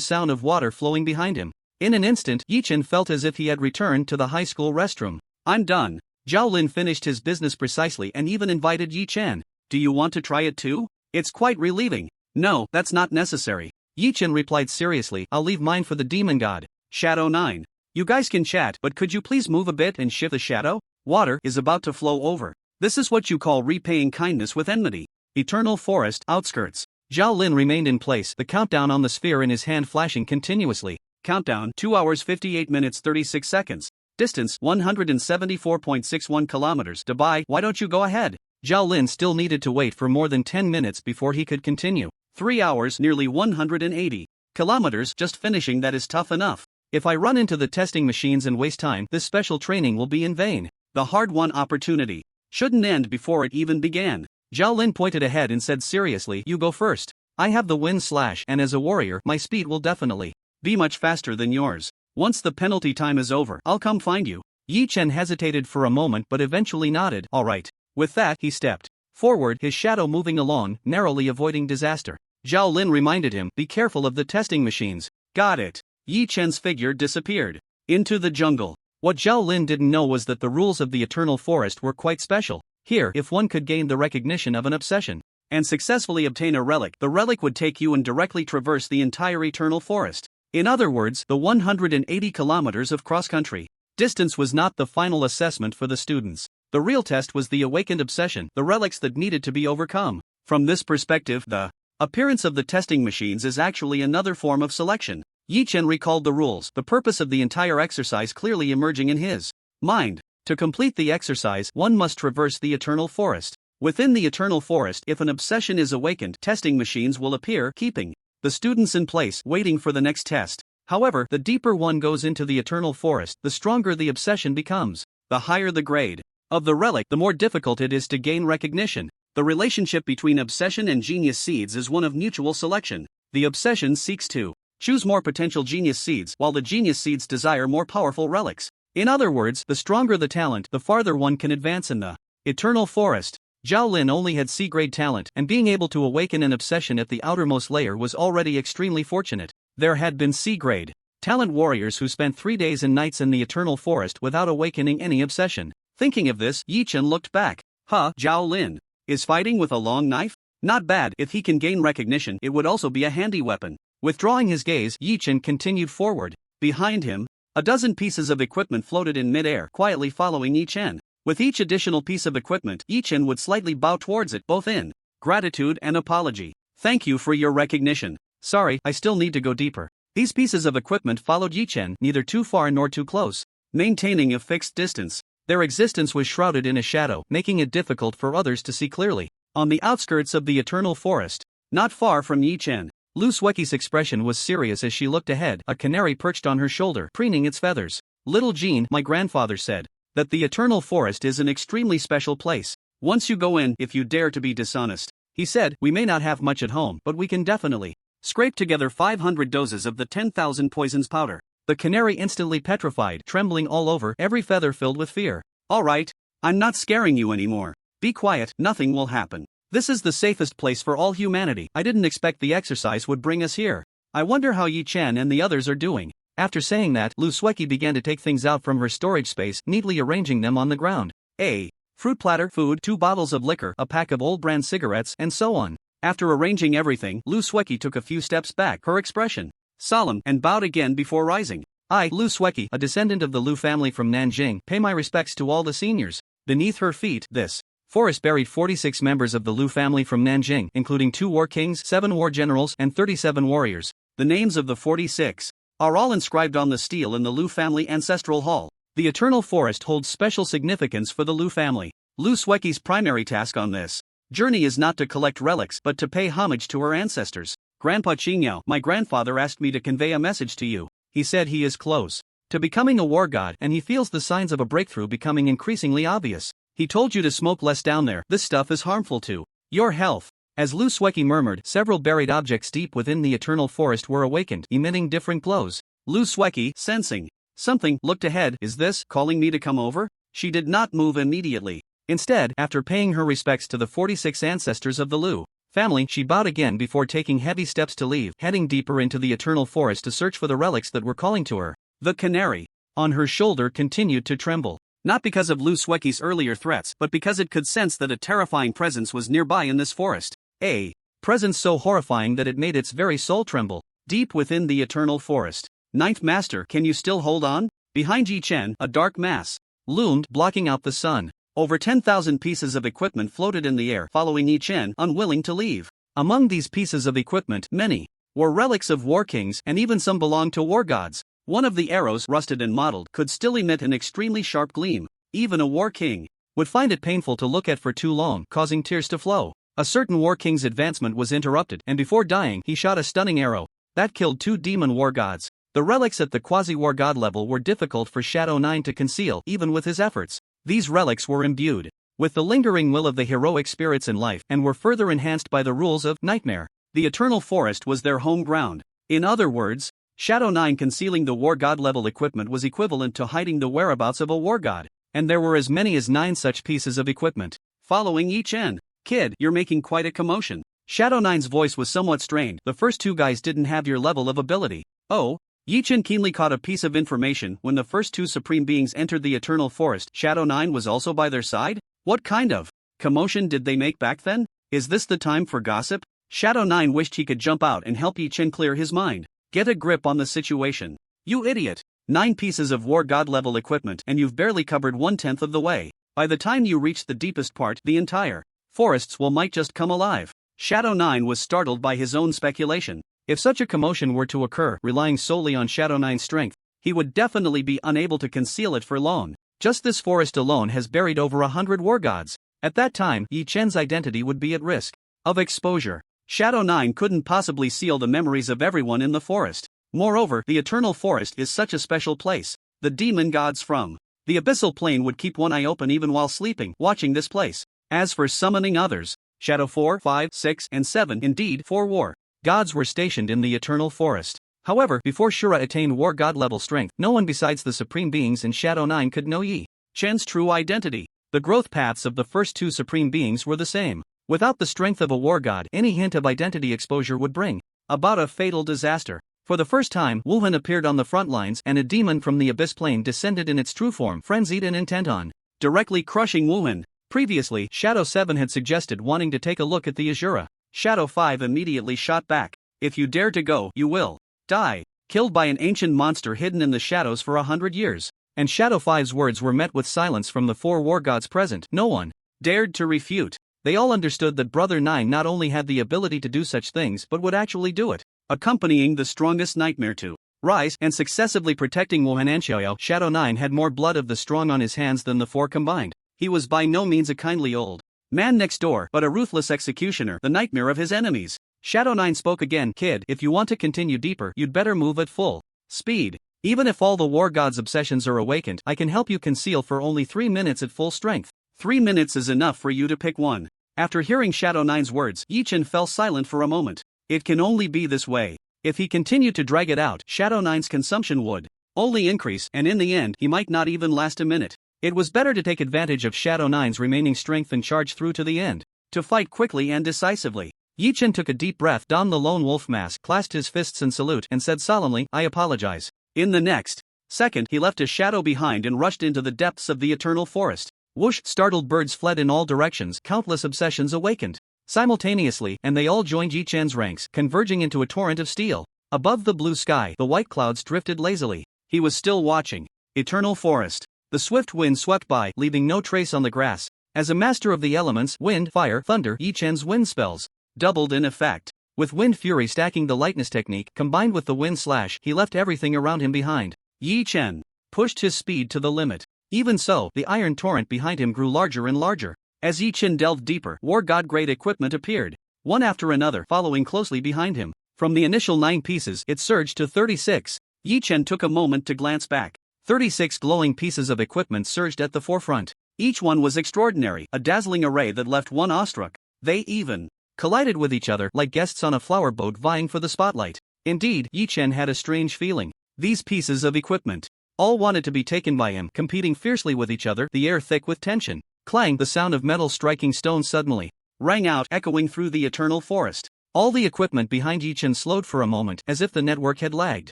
sound of water flowing behind him. In an instant, Yi-Chen felt as if he had returned to the high school restroom. "I'm done." Jialin finished his business precisely and even invited Yi-Chen. "Do you want to try it too? It's quite relieving." "No, that's not necessary." Yi-Chen replied seriously, "I'll leave mine for the demon god." Shadow 9. "You guys can chat, but could you please move a bit and shift the shadow?" Water is about to flow over. This is what you call repaying kindness with enmity. Eternal Forest Outskirts. Zhao Lin remained in place, the countdown on the sphere in his hand flashing continuously. Countdown 2 hours 58 minutes 36 seconds. Distance 174.61 kilometers. Dubai, why don't you go ahead? Zhao Lin still needed to wait for more than 10 minutes before he could continue. 3 hours nearly 180 kilometers just finishing, that is tough enough. If I run into the testing machines and waste time, this special training will be in vain. The hard-won opportunity shouldn't end before it even began. Zhao Lin pointed ahead and said seriously, you go first. I have the wind slash, and as a warrior, my speed will definitely be much faster than yours. Once the penalty time is over, I'll come find you. Yi Chen hesitated for a moment but eventually nodded. All right. With that, he stepped forward, his shadow moving along, narrowly avoiding disaster. Zhao Lin reminded him, be careful of the testing machines. Got it. Yi Chen's figure disappeared into the jungle. What Zhao Lin didn't know was that the rules of the Eternal Forest were quite special. Here, if one could gain the recognition of an obsession and successfully obtain a relic, the relic would take you and directly traverse the entire Eternal Forest. In other words, the 180 kilometers of cross-country distance was not the final assessment for the students. The real test was the awakened obsession, the relics that needed to be overcome. From this perspective, the appearance of the testing machines is actually another form of selection. Yi Chen recalled the rules, the purpose of the entire exercise clearly emerging in his mind. To complete the exercise, one must traverse the Eternal Forest. Within the Eternal Forest, if an obsession is awakened, testing machines will appear, keeping the students in place, waiting for the next test. However, the deeper one goes into the Eternal Forest, the stronger the obsession becomes. The higher the grade of the relic, the more difficult it is to gain recognition. The relationship between obsession and genius seeds is one of mutual selection. The obsession seeks to choose more potential genius seeds, while the genius seeds desire more powerful relics. In other words, the stronger the talent, the farther one can advance in the Eternal Forest. Zhao Lin only had C-grade talent, and being able to awaken an obsession at the outermost layer was already extremely fortunate. There had been C-grade talent warriors who spent 3 days and nights in the Eternal Forest without awakening any obsession. Thinking of this, Yi Chen looked back. Zhao Lin is fighting with a long knife? Not bad. If he can gain recognition, it would also be a handy weapon. Withdrawing his gaze, Yi Chen continued forward. Behind him, a dozen pieces of equipment floated in mid-air, quietly following Yi Chen. With each additional piece of equipment, Yi Chen would slightly bow towards it, both in gratitude and apology. Thank you for your recognition. Sorry, I still need to go deeper. These pieces of equipment followed Yi Chen, neither too far nor too close, maintaining a fixed distance. Their existence was shrouded in a shadow, making it difficult for others to see clearly. On the outskirts of the Eternal Forest, not far from Yi Chen, Lu Sueki's expression was serious as she looked ahead, a canary perched on her shoulder, preening its feathers. Little Jean, my grandfather said that the Eternal Forest is an extremely special place. Once you go in, if you dare to be dishonest, he said, we may not have much at home, but we can definitely scrape together 500 doses of the 10,000 poisons powder. The canary instantly petrified, trembling all over, every feather filled with fear. All right, I'm not scaring you anymore. Be quiet, nothing will happen. This is the safest place for all humanity. I didn't expect the exercise would bring us here. I wonder how Yi Chen and the others are doing. After saying that, Lu Sueki began to take things out from her storage space, neatly arranging them on the ground. A fruit platter, food, 2 bottles of liquor, a pack of old brand cigarettes, and so on. After arranging everything, Lu Sueki took a few steps back, her expression solemn, and bowed again before rising. I, Lu Sueki, a descendant of the Lu family from Nanjing, pay my respects to all the seniors. Beneath her feet, this forest buried 46 members of the Lu family from Nanjing, including 2 war kings, 7 war generals, and 37 warriors. The names of the 46 are all inscribed on the stele in the Lu family ancestral hall. The Eternal Forest holds special significance for the Lu family. Lu Sueki's primary task on this journey is not to collect relics but to pay homage to her ancestors. Grandpa Qingyao, my grandfather asked me to convey a message to you. He said he is close to becoming a war god and he feels the signs of a breakthrough becoming increasingly obvious. He told you to smoke less down there. This stuff is harmful to your health. As Lu Sueki murmured, several buried objects deep within the Eternal Forest were awakened, emitting different glows. Lu Sueki, sensing something, looked ahead. Is this calling me to come over? She did not move immediately. Instead, after paying her respects to the 46 ancestors of the Lu family, she bowed again before taking heavy steps to leave, heading deeper into the Eternal Forest to search for the relics that were calling to her. The canary on her shoulder continued to tremble. Not because of Lu Sueki's earlier threats, but because it could sense that a terrifying presence was nearby in this forest. A presence so horrifying that it made its very soul tremble. Deep within the Eternal Forest. Ninth Master, can you still hold on? Behind Yi Chen, a dark mass loomed, blocking out the sun. Over 10,000 pieces of equipment floated in the air, following Yi Chen, unwilling to leave. Among these pieces of equipment, many were relics of war kings, and even some belonged to war gods. One of the arrows, rusted and mottled, could still emit an extremely sharp gleam. Even a war king would find it painful to look at for too long, causing tears to flow. A certain war king's advancement was interrupted, and before dying, he shot a stunning arrow that killed 2 demon war gods. The relics at the quasi-war god level were difficult for Shadow 9 to conceal, even with his efforts. These relics were imbued with the lingering will of the heroic spirits in life, and were further enhanced by the rules of nightmare. The eternal forest was their home ground. In other words, Shadow 9 concealing the war god level equipment was equivalent to hiding the whereabouts of a war god. And there were as many as 9 such pieces of equipment. Following Yi Chen. Kid, you're making quite a commotion. Shadow 9's voice was somewhat strained. The first 2 guys didn't have your level of ability. Oh? Yi Chen keenly caught a piece of information. When the first 2 supreme beings entered the eternal forest, Shadow 9 was also by their side? What kind of commotion did they make back then? Is this the time for gossip? Shadow 9 wished he could jump out and help Yi Chen clear his mind. Get a grip on the situation. You idiot. 9 pieces of war god level equipment, and you've barely covered 1/10 of the way. By the time you reach the deepest part, the entire forests might just come alive. Shadow 9 was startled by his own speculation. If such a commotion were to occur, relying solely on Shadow 9's strength, he would definitely be unable to conceal it for long. Just this forest alone has buried over 100 war gods. At that time, Yi Chen's identity would be at risk of exposure. Shadow 9 couldn't possibly seal the memories of everyone in the forest. Moreover, the Eternal Forest is such a special place. The demon gods from the Abyssal Plane would keep one eye open even while sleeping, watching this place. As for summoning others, Shadow 4, 5, 6, and 7, indeed, 4 war gods were stationed in the Eternal Forest. However, before Shura attained war god level strength, no one besides the supreme beings in Shadow 9 could know Yi Chen's true identity. The growth paths of the first 2 supreme beings were the same. Without the strength of a war god, any hint of identity exposure would bring about a fatal disaster. For the first time, Wuhan appeared on the front lines, and a demon from the Abyss Plane descended in its true form, frenzied and intent on directly crushing Wuhan. Previously, Shadow 7 had suggested wanting to take a look at the Azura. Shadow 5 immediately shot back. If you dare to go, you will die. Killed by an ancient monster hidden in the shadows for 100 years. And Shadow 5's words were met with silence from the 4 war gods present. No one dared to refute. They all understood that Brother 9 not only had the ability to do such things but would actually do it. Accompanying the strongest nightmare to rise and successively protecting Wuhan and Xiaoyao, Shadow 9 had more blood of the strong on his hands than the 4 combined. He was by no means a kindly old man next door, but a ruthless executioner, the nightmare of his enemies. Shadow 9 spoke again. Kid, if you want to continue deeper, you'd better move at full speed. Even if all the war gods' obsessions are awakened, I can help you conceal for only 3 minutes at full strength. 3 minutes is enough for you to pick one. After hearing Shadow 9's words, Yi Chen fell silent for a moment. It can only be this way. If he continued to drag it out, Shadow 9's consumption would only increase, and in the end, he might not even last a minute. It was better to take advantage of Shadow 9's remaining strength and charge through to the end. To fight quickly and decisively. Yi Chen took a deep breath, donned the lone wolf mask, clasped his fists in salute, and said solemnly, I apologize. In the next second, he left his shadow behind and rushed into the depths of the Eternal Forest. Whoosh! Startled birds fled in all directions, countless obsessions awakened simultaneously, and they all joined Yi Chen's ranks, converging into a torrent of steel. Above the blue sky, the white clouds drifted lazily. He was still watching. Eternal Forest. The swift wind swept by, leaving no trace on the grass. As a master of the elements, wind, fire, thunder, Yi Chen's wind spells doubled in effect. With wind fury stacking the lightness technique, combined with the wind slash, he left everything around him behind. Yi Chen pushed his speed to the limit. Even so, the iron torrent behind him grew larger and larger. As Yi Chen delved deeper, war god-grade equipment appeared, one after another, following closely behind him. From the initial 9 pieces, it surged to 36. Yi Chen took a moment to glance back. 36 glowing pieces of equipment surged at the forefront. Each one was extraordinary, a dazzling array that left one awestruck. They even collided with each other like guests on a flower boat vying for the spotlight. Indeed, Yi Chen had a strange feeling. These pieces of equipment all wanted to be taken by him, competing fiercely with each other, the air thick with tension. Clang! The sound of metal striking stone suddenly rang out, echoing through the Eternal Forest. All the equipment behind Yi Chen slowed for a moment, as if the network had lagged.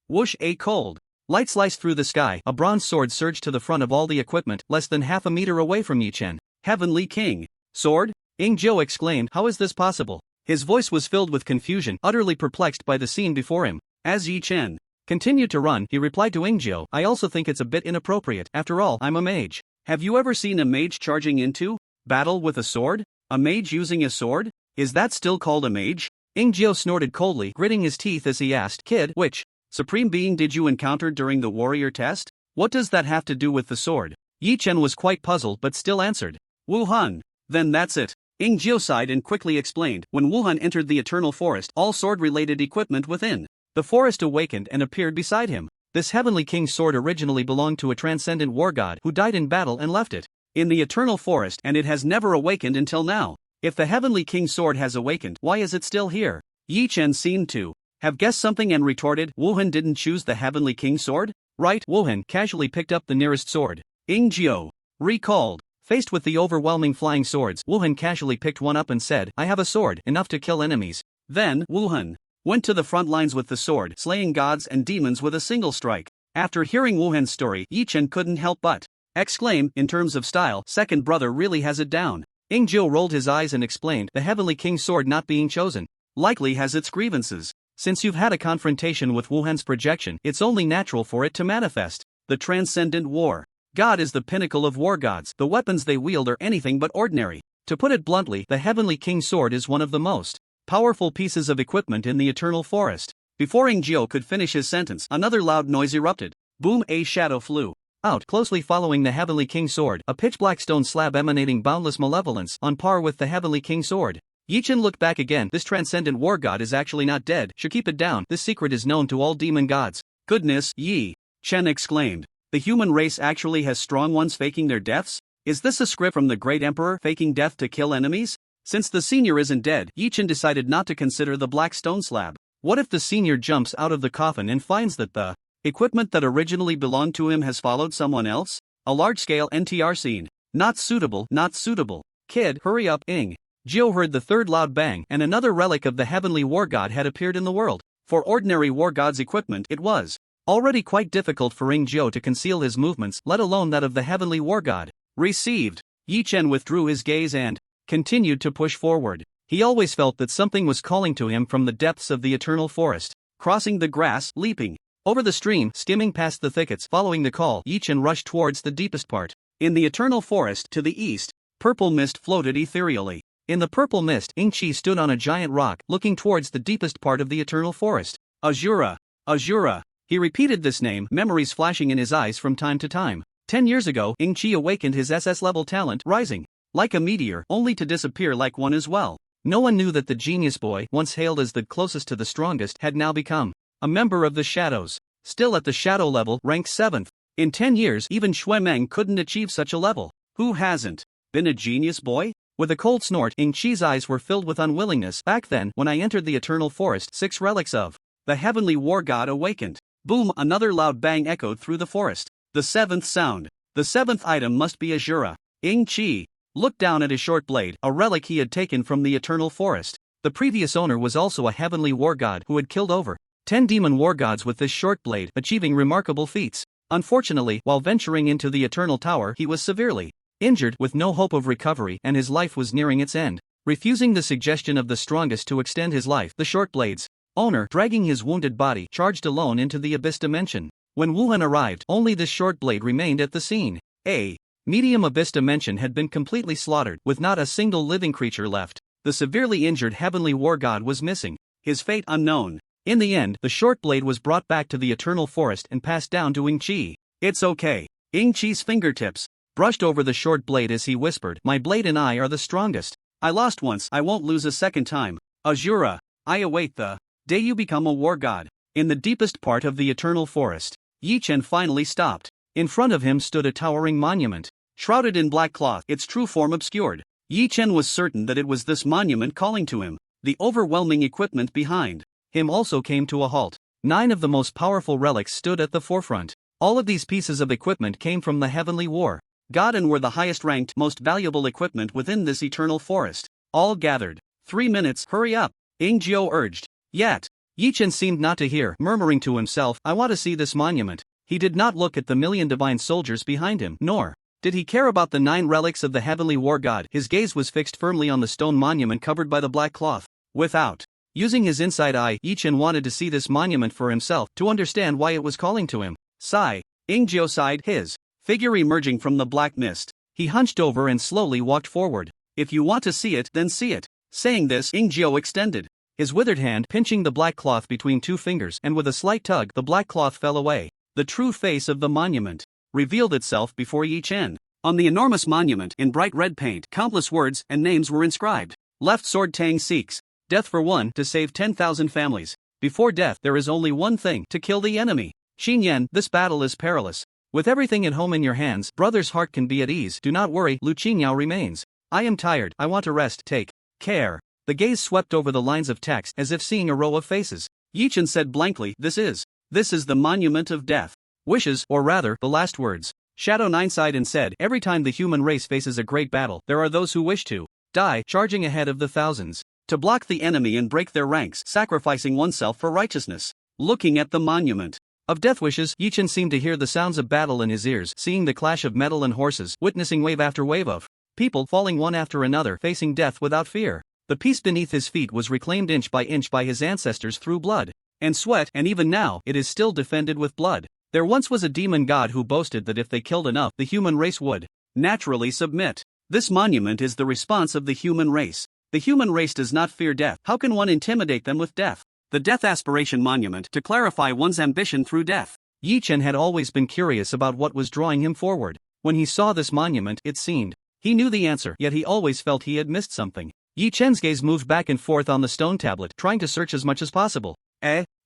Whoosh! A cold light sliced through the sky. A bronze sword surged to the front of all the equipment, less than half a meter away from Yi Chen. Heavenly King sword? Ing Zhou exclaimed, how is this possible? His voice was filled with confusion, utterly perplexed by the scene before him. As Yi Chen continued to run, he replied to Ing Zhou, I also think it's a bit inappropriate. After all, I'm a mage. Have you ever seen a mage charging into battle with a sword? A mage using a sword? Is that still called a mage? Ingjio snorted coldly, gritting his teeth as he asked, Kid, which supreme being did you encounter during the warrior test? What does that have to do with the sword? Yi Chen was quite puzzled but still answered, Wu Han. Then that's it. Ingjio sighed and quickly explained, when Wu Han entered the eternal forest, all sword-related equipment within the forest awakened and appeared beside him. This Heavenly King's sword originally belonged to a transcendent war god who died in battle and left it in the eternal forest, and it has never awakened until now. If the Heavenly King's sword has awakened, why is it still here? Yi Chen seemed to have guessed something and retorted, Wu Han didn't choose the Heavenly King's sword? Right? Wu Han casually picked up the nearest sword. Ingjio recalled. Faced with the overwhelming flying swords, Wu Han casually picked one up and said, I have a sword, enough to kill enemies. Then, Wu Han went to the front lines with the sword, slaying gods and demons with a single strike. After hearing Wu Han's story, Yi Chen couldn't help but exclaim, in terms of style, second brother really has it down. Ingjio rolled his eyes and explained, the Heavenly King's sword not being chosen likely has its grievances. Since you've had a confrontation with Wu Han's projection, it's only natural for it to manifest. The transcendent war god is the pinnacle of war gods. The weapons they wield are anything but ordinary. To put it bluntly, the Heavenly King's sword is one of the most powerful pieces of equipment in the eternal forest. Before Ingjio could finish his sentence, another loud noise erupted. Boom! A shadow flew out, closely following the Heavenly King's sword, a pitch-black stone slab emanating boundless malevolence, on par with the Heavenly King's sword. Yi Chen looked back again. This transcendent war god is actually not dead. Should keep it down. This secret is known to all demon gods. Goodness, Yi Chen exclaimed. The human race actually has strong ones faking their deaths? Is this a script from the great emperor faking death to kill enemies? Since the senior isn't dead, Yi Chen decided not to consider the black stone slab. What if the senior jumps out of the coffin and finds that the equipment that originally belonged to him has followed someone else? A large-scale NTR scene. Not suitable, not suitable. Kid, hurry up, Ing. Gio heard the third loud bang, and another relic of the heavenly war god had appeared in the world. For ordinary war god's equipment, it was already quite difficult for Ing Gio to conceal his movements, let alone that of the heavenly war god. Received. Yi Chen withdrew his gaze and continued to push forward. He always felt that something was calling to him from the depths of the eternal forest. Crossing the grass, leaping over the stream, skimming past the thickets, following the call, Yi Chen rushed towards the deepest part. In the eternal forest, to the east, purple mist floated ethereally. In the purple mist, Ing-Chi stood on a giant rock, looking towards the deepest part of the eternal forest. Azura. Azura. He repeated this name, memories flashing in his eyes from time to time. 10 years ago, Ing-Chi awakened his SS level talent, rising like a meteor, only to disappear like one as well. No one knew that the genius boy, once hailed as the closest to the strongest, had now become a member of the shadows. Still at the shadow level, ranked 7th. In 10 years, even Xue Meng couldn't achieve such a level. Who hasn't been a genius boy? With a cold snort, Ing-Chi's eyes were filled with unwillingness. Back then, when I entered the eternal forest, 6 relics of the heavenly war god awakened. Boom! Another loud bang echoed through the forest. The 7th sound. The 7th item must be Azura. Ing-Chi looked down at his short blade, a relic he had taken from the eternal forest. The previous owner was also a heavenly war god who had killed over 10 demon war gods with this short blade, achieving remarkable feats. Unfortunately, while venturing into the eternal tower, he was severely injured, with no hope of recovery, and his life was nearing its end. Refusing the suggestion of the strongest to extend his life, the short blade's owner, dragging his wounded body, charged alone into the abyss dimension. When Wuhan arrived, only this short blade remained at the scene. A medium abyss dimension had been completely slaughtered, with not a single living creature left. The severely injured heavenly war god was missing, his fate unknown. In the end, the short blade was brought back to the eternal forest and passed down to Ing-Chi. It's okay. Ing-Chi's fingertips brushed over the short blade as he whispered, my blade and I are the strongest. I lost once, I won't lose a second time. Azura, I await the day you become a war god. In the deepest part of the eternal forest, Yi Chen finally stopped. In front of him stood a towering monument, shrouded in black cloth, its true form obscured. Yi Chen was certain that it was this monument calling to him. The overwhelming equipment behind him also came to a halt. 9 of the most powerful relics stood at the forefront. All of these pieces of equipment came from the heavenly war god and were the highest-ranked, most valuable equipment within this eternal forest. All gathered. 3 minutes, hurry up, Ing-Gio urged. Yet, Yi Chen seemed not to hear, murmuring to himself, I want to see this monument. He did not look at the million divine soldiers behind him, nor did he care about the 9 relics of the heavenly war god. His gaze was fixed firmly on the stone monument covered by the black cloth. Without using his inside eye, Yi Chen wanted to see this monument for himself, to understand why it was calling to him. Sigh. Ing-Gio sighed, his figure emerging from the black mist. He hunched over and slowly walked forward. If you want to see it, then see it. Saying this, Ingjio extended his withered hand, pinching the black cloth between two fingers, and with a slight tug, the black cloth fell away. The true face of the monument revealed itself before Yi Chen. On the enormous monument, in bright red paint, countless words and names were inscribed. Left sword Tang seeks death for one to save 10,000 families. Before death, there is only one thing: to kill the enemy. Xin Yan, this battle is perilous. With everything at home in your hands, brother's heart can be at ease. Do not worry, Lu Qingyao remains. I am tired, I want to rest, take care. The gaze swept over the lines of text as if seeing a row of faces. Yi Chen said blankly, This is the monument of death. Wishes, or rather, the last words. Shadow Nine sighed and said, every time the human race faces a great battle, there are those who wish to die, charging ahead of the thousands, to block the enemy and break their ranks, sacrificing oneself for righteousness. Looking at the monument of death wishes, Yi Chen seemed to hear the sounds of battle in his ears, seeing the clash of metal and horses, witnessing wave after wave of people falling one after another, facing death without fear. The peace beneath his feet was reclaimed inch by his ancestors through blood and sweat, and even now, it is still defended with blood. There once was a demon god who boasted that if they killed enough, the human race would naturally submit. This monument is the response of the human race. The human race does not fear death. How can one intimidate them with death? The Death Aspiration Monument, to clarify one's ambition through death. Yi Chen had always been curious about what was drawing him forward. When he saw this monument, it seemed he knew the answer, yet he always felt he had missed something. Yi Chen's gaze moved back and forth on the stone tablet, trying to search as much as possible.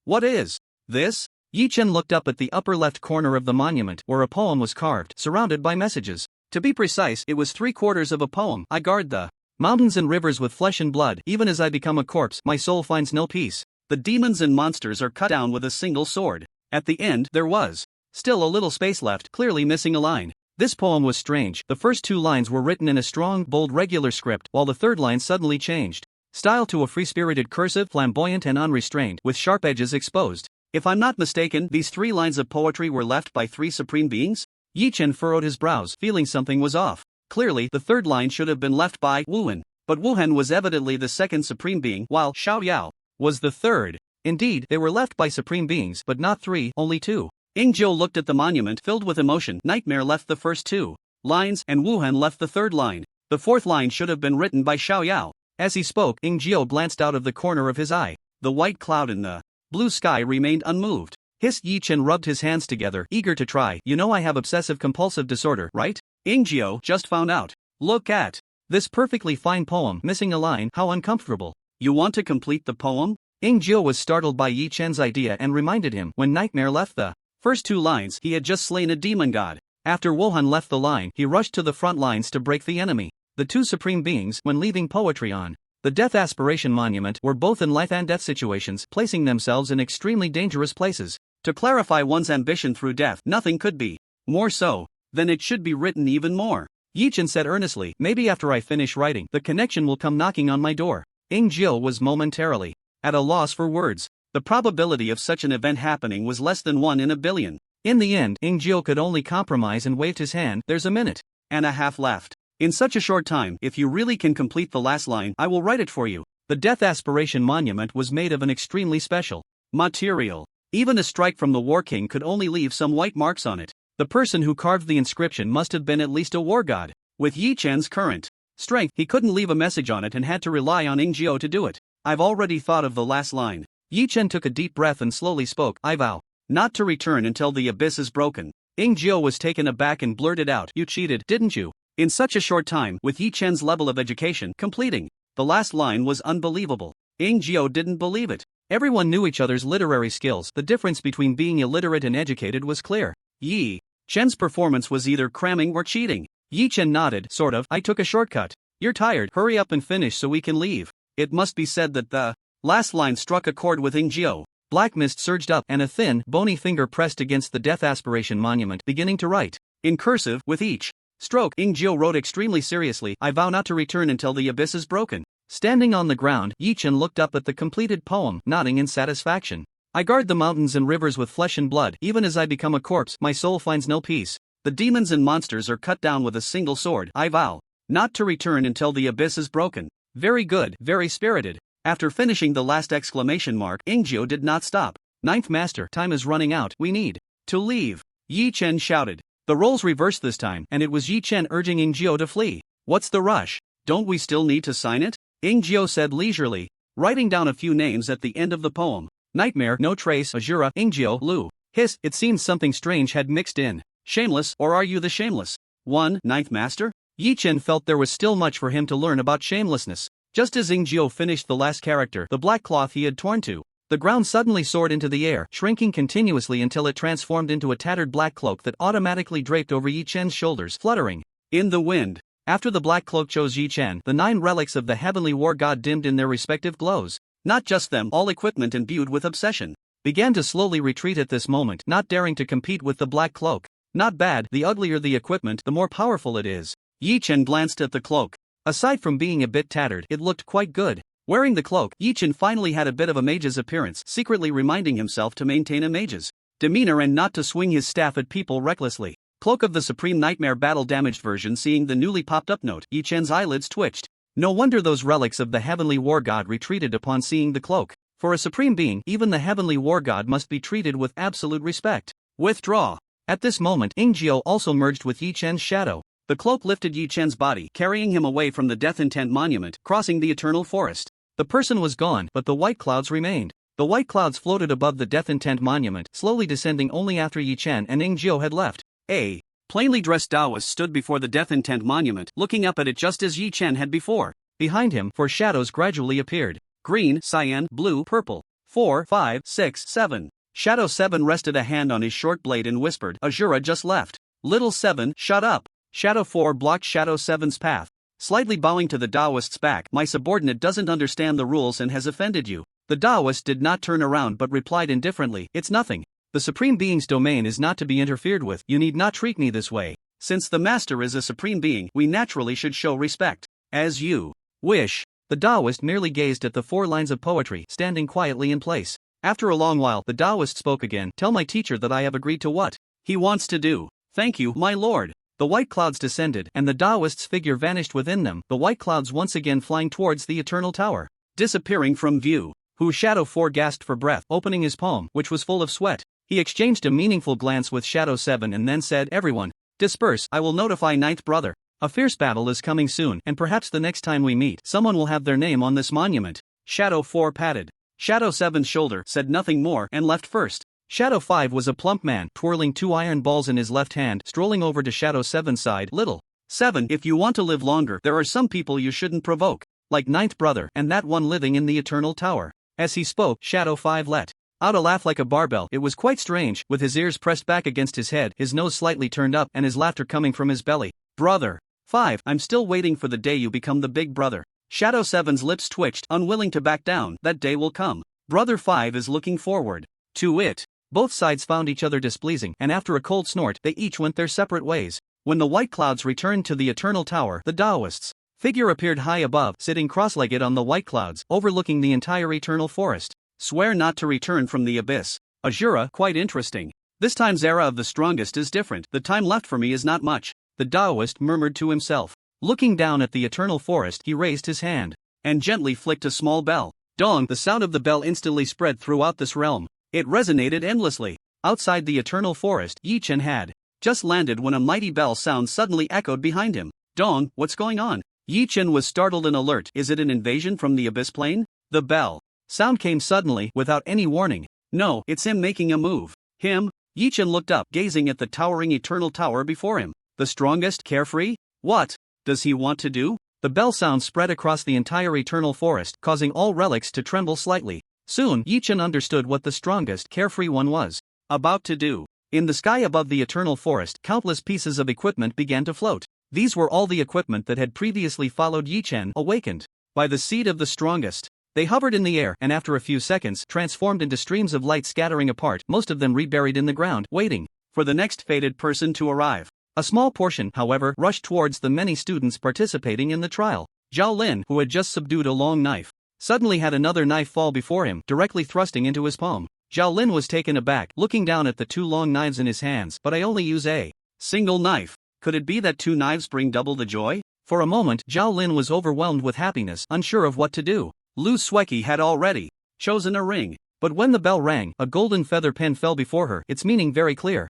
What is this? Yi Chen looked up at the upper left corner of the monument, where a poem was carved, surrounded by messages. To be precise, it was 3/4 of a poem. I guard the mountains and rivers with flesh and blood. Even as I become a corpse, my soul finds no peace. The demons and monsters are cut down with a single sword. At the end, there was still a little space left, clearly missing a line. This poem was strange. The first 2 lines were written in a strong, bold regular script, while the third line suddenly changed style to a free-spirited cursive, flamboyant and unrestrained, with sharp edges exposed. If I'm not mistaken, these 3 lines of poetry were left by 3 supreme beings? Yi Chen furrowed his brows, feeling something was off. Clearly, the third line should have been left by Wuhan. But Wuhan was evidently the second supreme being, while Xiao Yao was the third. Indeed, they were left by supreme beings, but not 3, only 2. Ingzhou looked at the monument, filled with emotion. Nightmare left the first 2 lines, and Wuhan left the third line. The fourth line should have been written by Xiao Yao. As he spoke, Ingzhou glanced out of the corner of his eye. The white cloud in the blue sky remained unmoved. Yi Chen rubbed his hands together, eager to try. You know I have obsessive-compulsive disorder, right? Ingzhou just found out. Look at this perfectly fine poem, missing a line. How uncomfortable. You want to complete the poem? Ingzhou was startled by Yi Chen's idea and reminded him, when Nightmare left the first 2 lines, he had just slain a demon god. After Wuhan left the line, he rushed to the front lines to break the enemy. The 2 supreme beings, when leaving poetry on the Death Aspiration Monument, were both in life and death situations, placing themselves in extremely dangerous places. To clarify one's ambition through death, nothing could be more so. Then it should be written even more. Yi Chen said earnestly, maybe after I finish writing, the connection will come knocking on my door. Ingzhou was momentarily at a loss for words. The probability of such an event happening was less than 1 in a billion. In the end, Ingzhou could only compromise and waved his hand. There's a minute and a half left. In such a short time, if you really can complete the last line, I will write it for you. The Death Aspiration Monument was made of an extremely special material. Even a strike from the War King could only leave some white marks on it. The person who carved the inscription must have been at least a war god. With Yi Chen's current strength, he couldn't leave a message on it and had to rely on Ingzhou to do it. I've already thought of the last line. Yi Chen took a deep breath and slowly spoke. I vow not to return until the abyss is broken. Ingzhou was taken aback and blurted out, you cheated, didn't you? In such a short time, with Yi Chen's level of education, completing the last line was unbelievable. Ingzhou didn't believe it. Everyone knew each other's literary skills. The difference between being illiterate and educated was clear. Yi Chen's performance was either cramming or cheating. Yi Chen nodded, sort of. I took a shortcut. You're tired, hurry up and finish so we can leave. It must be said that the last line struck a chord with Ingzhou. Black mist surged up, and a thin, bony finger pressed against the Death Aspiration Monument, beginning to write. In cursive, with each stroke, Ingzhou wrote extremely seriously, I vow not to return until the abyss is broken. Standing on the ground, Yi Chen looked up at the completed poem, nodding in satisfaction. I guard the mountains and rivers with flesh and blood. Even as I become a corpse, my soul finds no peace. The demons and monsters are cut down with a single sword. I vow not to return until the abyss is broken. Very good, very spirited. After finishing the last exclamation mark, Ingzhou did not stop. Ninth Master, time is running out. We need to leave. Yi Chen shouted. The roles reversed this time, and it was Yi Chen urging Ingjio to flee. What's the rush? Don't we still need to sign it? Ingjio said leisurely, writing down a few names at the end of the poem. Nightmare, No Trace, Azura, Ingjio, Lu. Hiss, it seems something strange had mixed in. Shameless, or are you the shameless? 1. Ninth Master? Yi Chen felt there was still much for him to learn about shamelessness. Just as Ingjio finished the last character, the black cloth he had torn to, the ground suddenly soared into the air, shrinking continuously until it transformed into a tattered black cloak that automatically draped over Yi Chen's shoulders, fluttering in the wind. After the black cloak chose Yi Chen, the 9 relics of the heavenly war god dimmed in their respective glows. Not just them, all equipment imbued with obsession began to slowly retreat at this moment, not daring to compete with the black cloak. Not bad, the uglier the equipment, the more powerful it is. Yi Chen glanced at the cloak. Aside from being a bit tattered, it looked quite good. Wearing the cloak, Yi Chen finally had a bit of a mage's appearance, secretly reminding himself to maintain a mage's demeanor and not to swing his staff at people recklessly. Cloak of the Supreme Nightmare battle damaged version. Seeing the newly popped up note, Yi Chen's eyelids twitched. No wonder those relics of the heavenly war god retreated upon seeing the cloak. For a supreme being, even the heavenly war god must be treated with absolute respect. Withdraw. At this moment, Ingjio also merged with Yi Chen's shadow. The cloak lifted Yi Chen's body, carrying him away from the Death Intent Monument, crossing the eternal forest. The person was gone, but the white clouds remained. The white clouds floated above the Death Intent Monument, slowly descending only after Yi Chen and Ingjio had left. A plainly dressed Taoist stood before the Death Intent Monument, looking up at it just as Yi Chen had before. Behind him, 4 shadows gradually appeared. Green, cyan, blue, purple. 4, 5, 6, 7. Shadow 7 rested a hand on his short blade and whispered, Azura just left. Little 7, shut up. Shadow 4 blocked Shadow 7's path. Slightly bowing to the Taoist's back, my subordinate doesn't understand the rules and has offended you. The Taoist did not turn around but replied indifferently, it's nothing. The Supreme Being's domain is not to be interfered with. You need not treat me this way. Since the Master is a Supreme Being, we naturally should show respect. As you wish. The Taoist merely gazed at the 4 lines of poetry, standing quietly in place. After a long while, the Taoist spoke again. Tell my teacher that I have agreed to what he wants to do. Thank you, my lord. The white clouds descended, and the Taoist's figure vanished within them, the white clouds once again flying towards the eternal tower, disappearing from view. Who Shadow 4 gasped for breath, opening his palm, which was full of sweat. He exchanged a meaningful glance with Shadow 7 and then said, everyone, disperse, I will notify Ninth Brother. A fierce battle is coming soon, and perhaps the next time we meet, someone will have their name on this monument. Shadow 4 patted Shadow 7's shoulder, said nothing more, and left first. Shadow 5 was a plump man, twirling 2 iron balls in his left hand, strolling over to Shadow 7's side. Little 7, if you want to live longer, there are some people you shouldn't provoke, like Ninth Brother, and that one living in the Eternal Tower. As he spoke, Shadow 5 let out a laugh like a barbell. It was quite strange, with his ears pressed back against his head, his nose slightly turned up, and his laughter coming from his belly. Brother 5, I'm still waiting for the day you become the big brother. Shadow 7's lips twitched, unwilling to back down. That day will come. Brother 5 is looking forward to it. Both sides found each other displeasing, and after a cold snort, they each went their separate ways. When the white clouds returned to the eternal tower, the Taoist's figure appeared high above, sitting cross-legged on the white clouds, overlooking the entire eternal forest. Swear not to return from the abyss. Azura, quite interesting. This time's era of the strongest is different. The time left for me is not much. The Taoist murmured to himself. Looking down at the eternal forest, he raised his hand and gently flicked a small bell. Dong! The sound of the bell instantly spread throughout this realm. It resonated endlessly. Outside the eternal forest, Yi Chen had just landed when a mighty bell sound suddenly echoed behind him. Dong, what's going on? Yi Chen was startled and alert. Is it an invasion from the abyss plane? The bell sound came suddenly, without any warning. No, it's him making a move. Him? Yi Chen looked up, gazing at the towering eternal tower before him. The strongest, carefree? What does he want to do? The bell sound spread across the entire eternal forest, causing all relics to tremble slightly. Soon, Yi Chen understood what the strongest, carefree one was about to do. In the sky above the eternal forest, countless pieces of equipment began to float. These were all the equipment that had previously followed Yi Chen, awakened by the seed of the strongest. They hovered in the air and after a few seconds transformed into streams of light scattering apart, most of them reburied in the ground, waiting for the next fated person to arrive. A small portion, however, rushed towards the many students participating in the trial. Zhao Lin, who had just subdued a long knife, suddenly had another knife fall before him, directly thrusting into his palm. Zhao Lin was taken aback, looking down at the 2 long knives in his hands. But I only use a single knife. Could it be that 2 knives bring double the joy? For a moment, Zhao Lin was overwhelmed with happiness, unsure of what to do. Lu Sueki had already chosen a ring. But when the bell rang, a golden feather pen fell before her, its meaning very clear.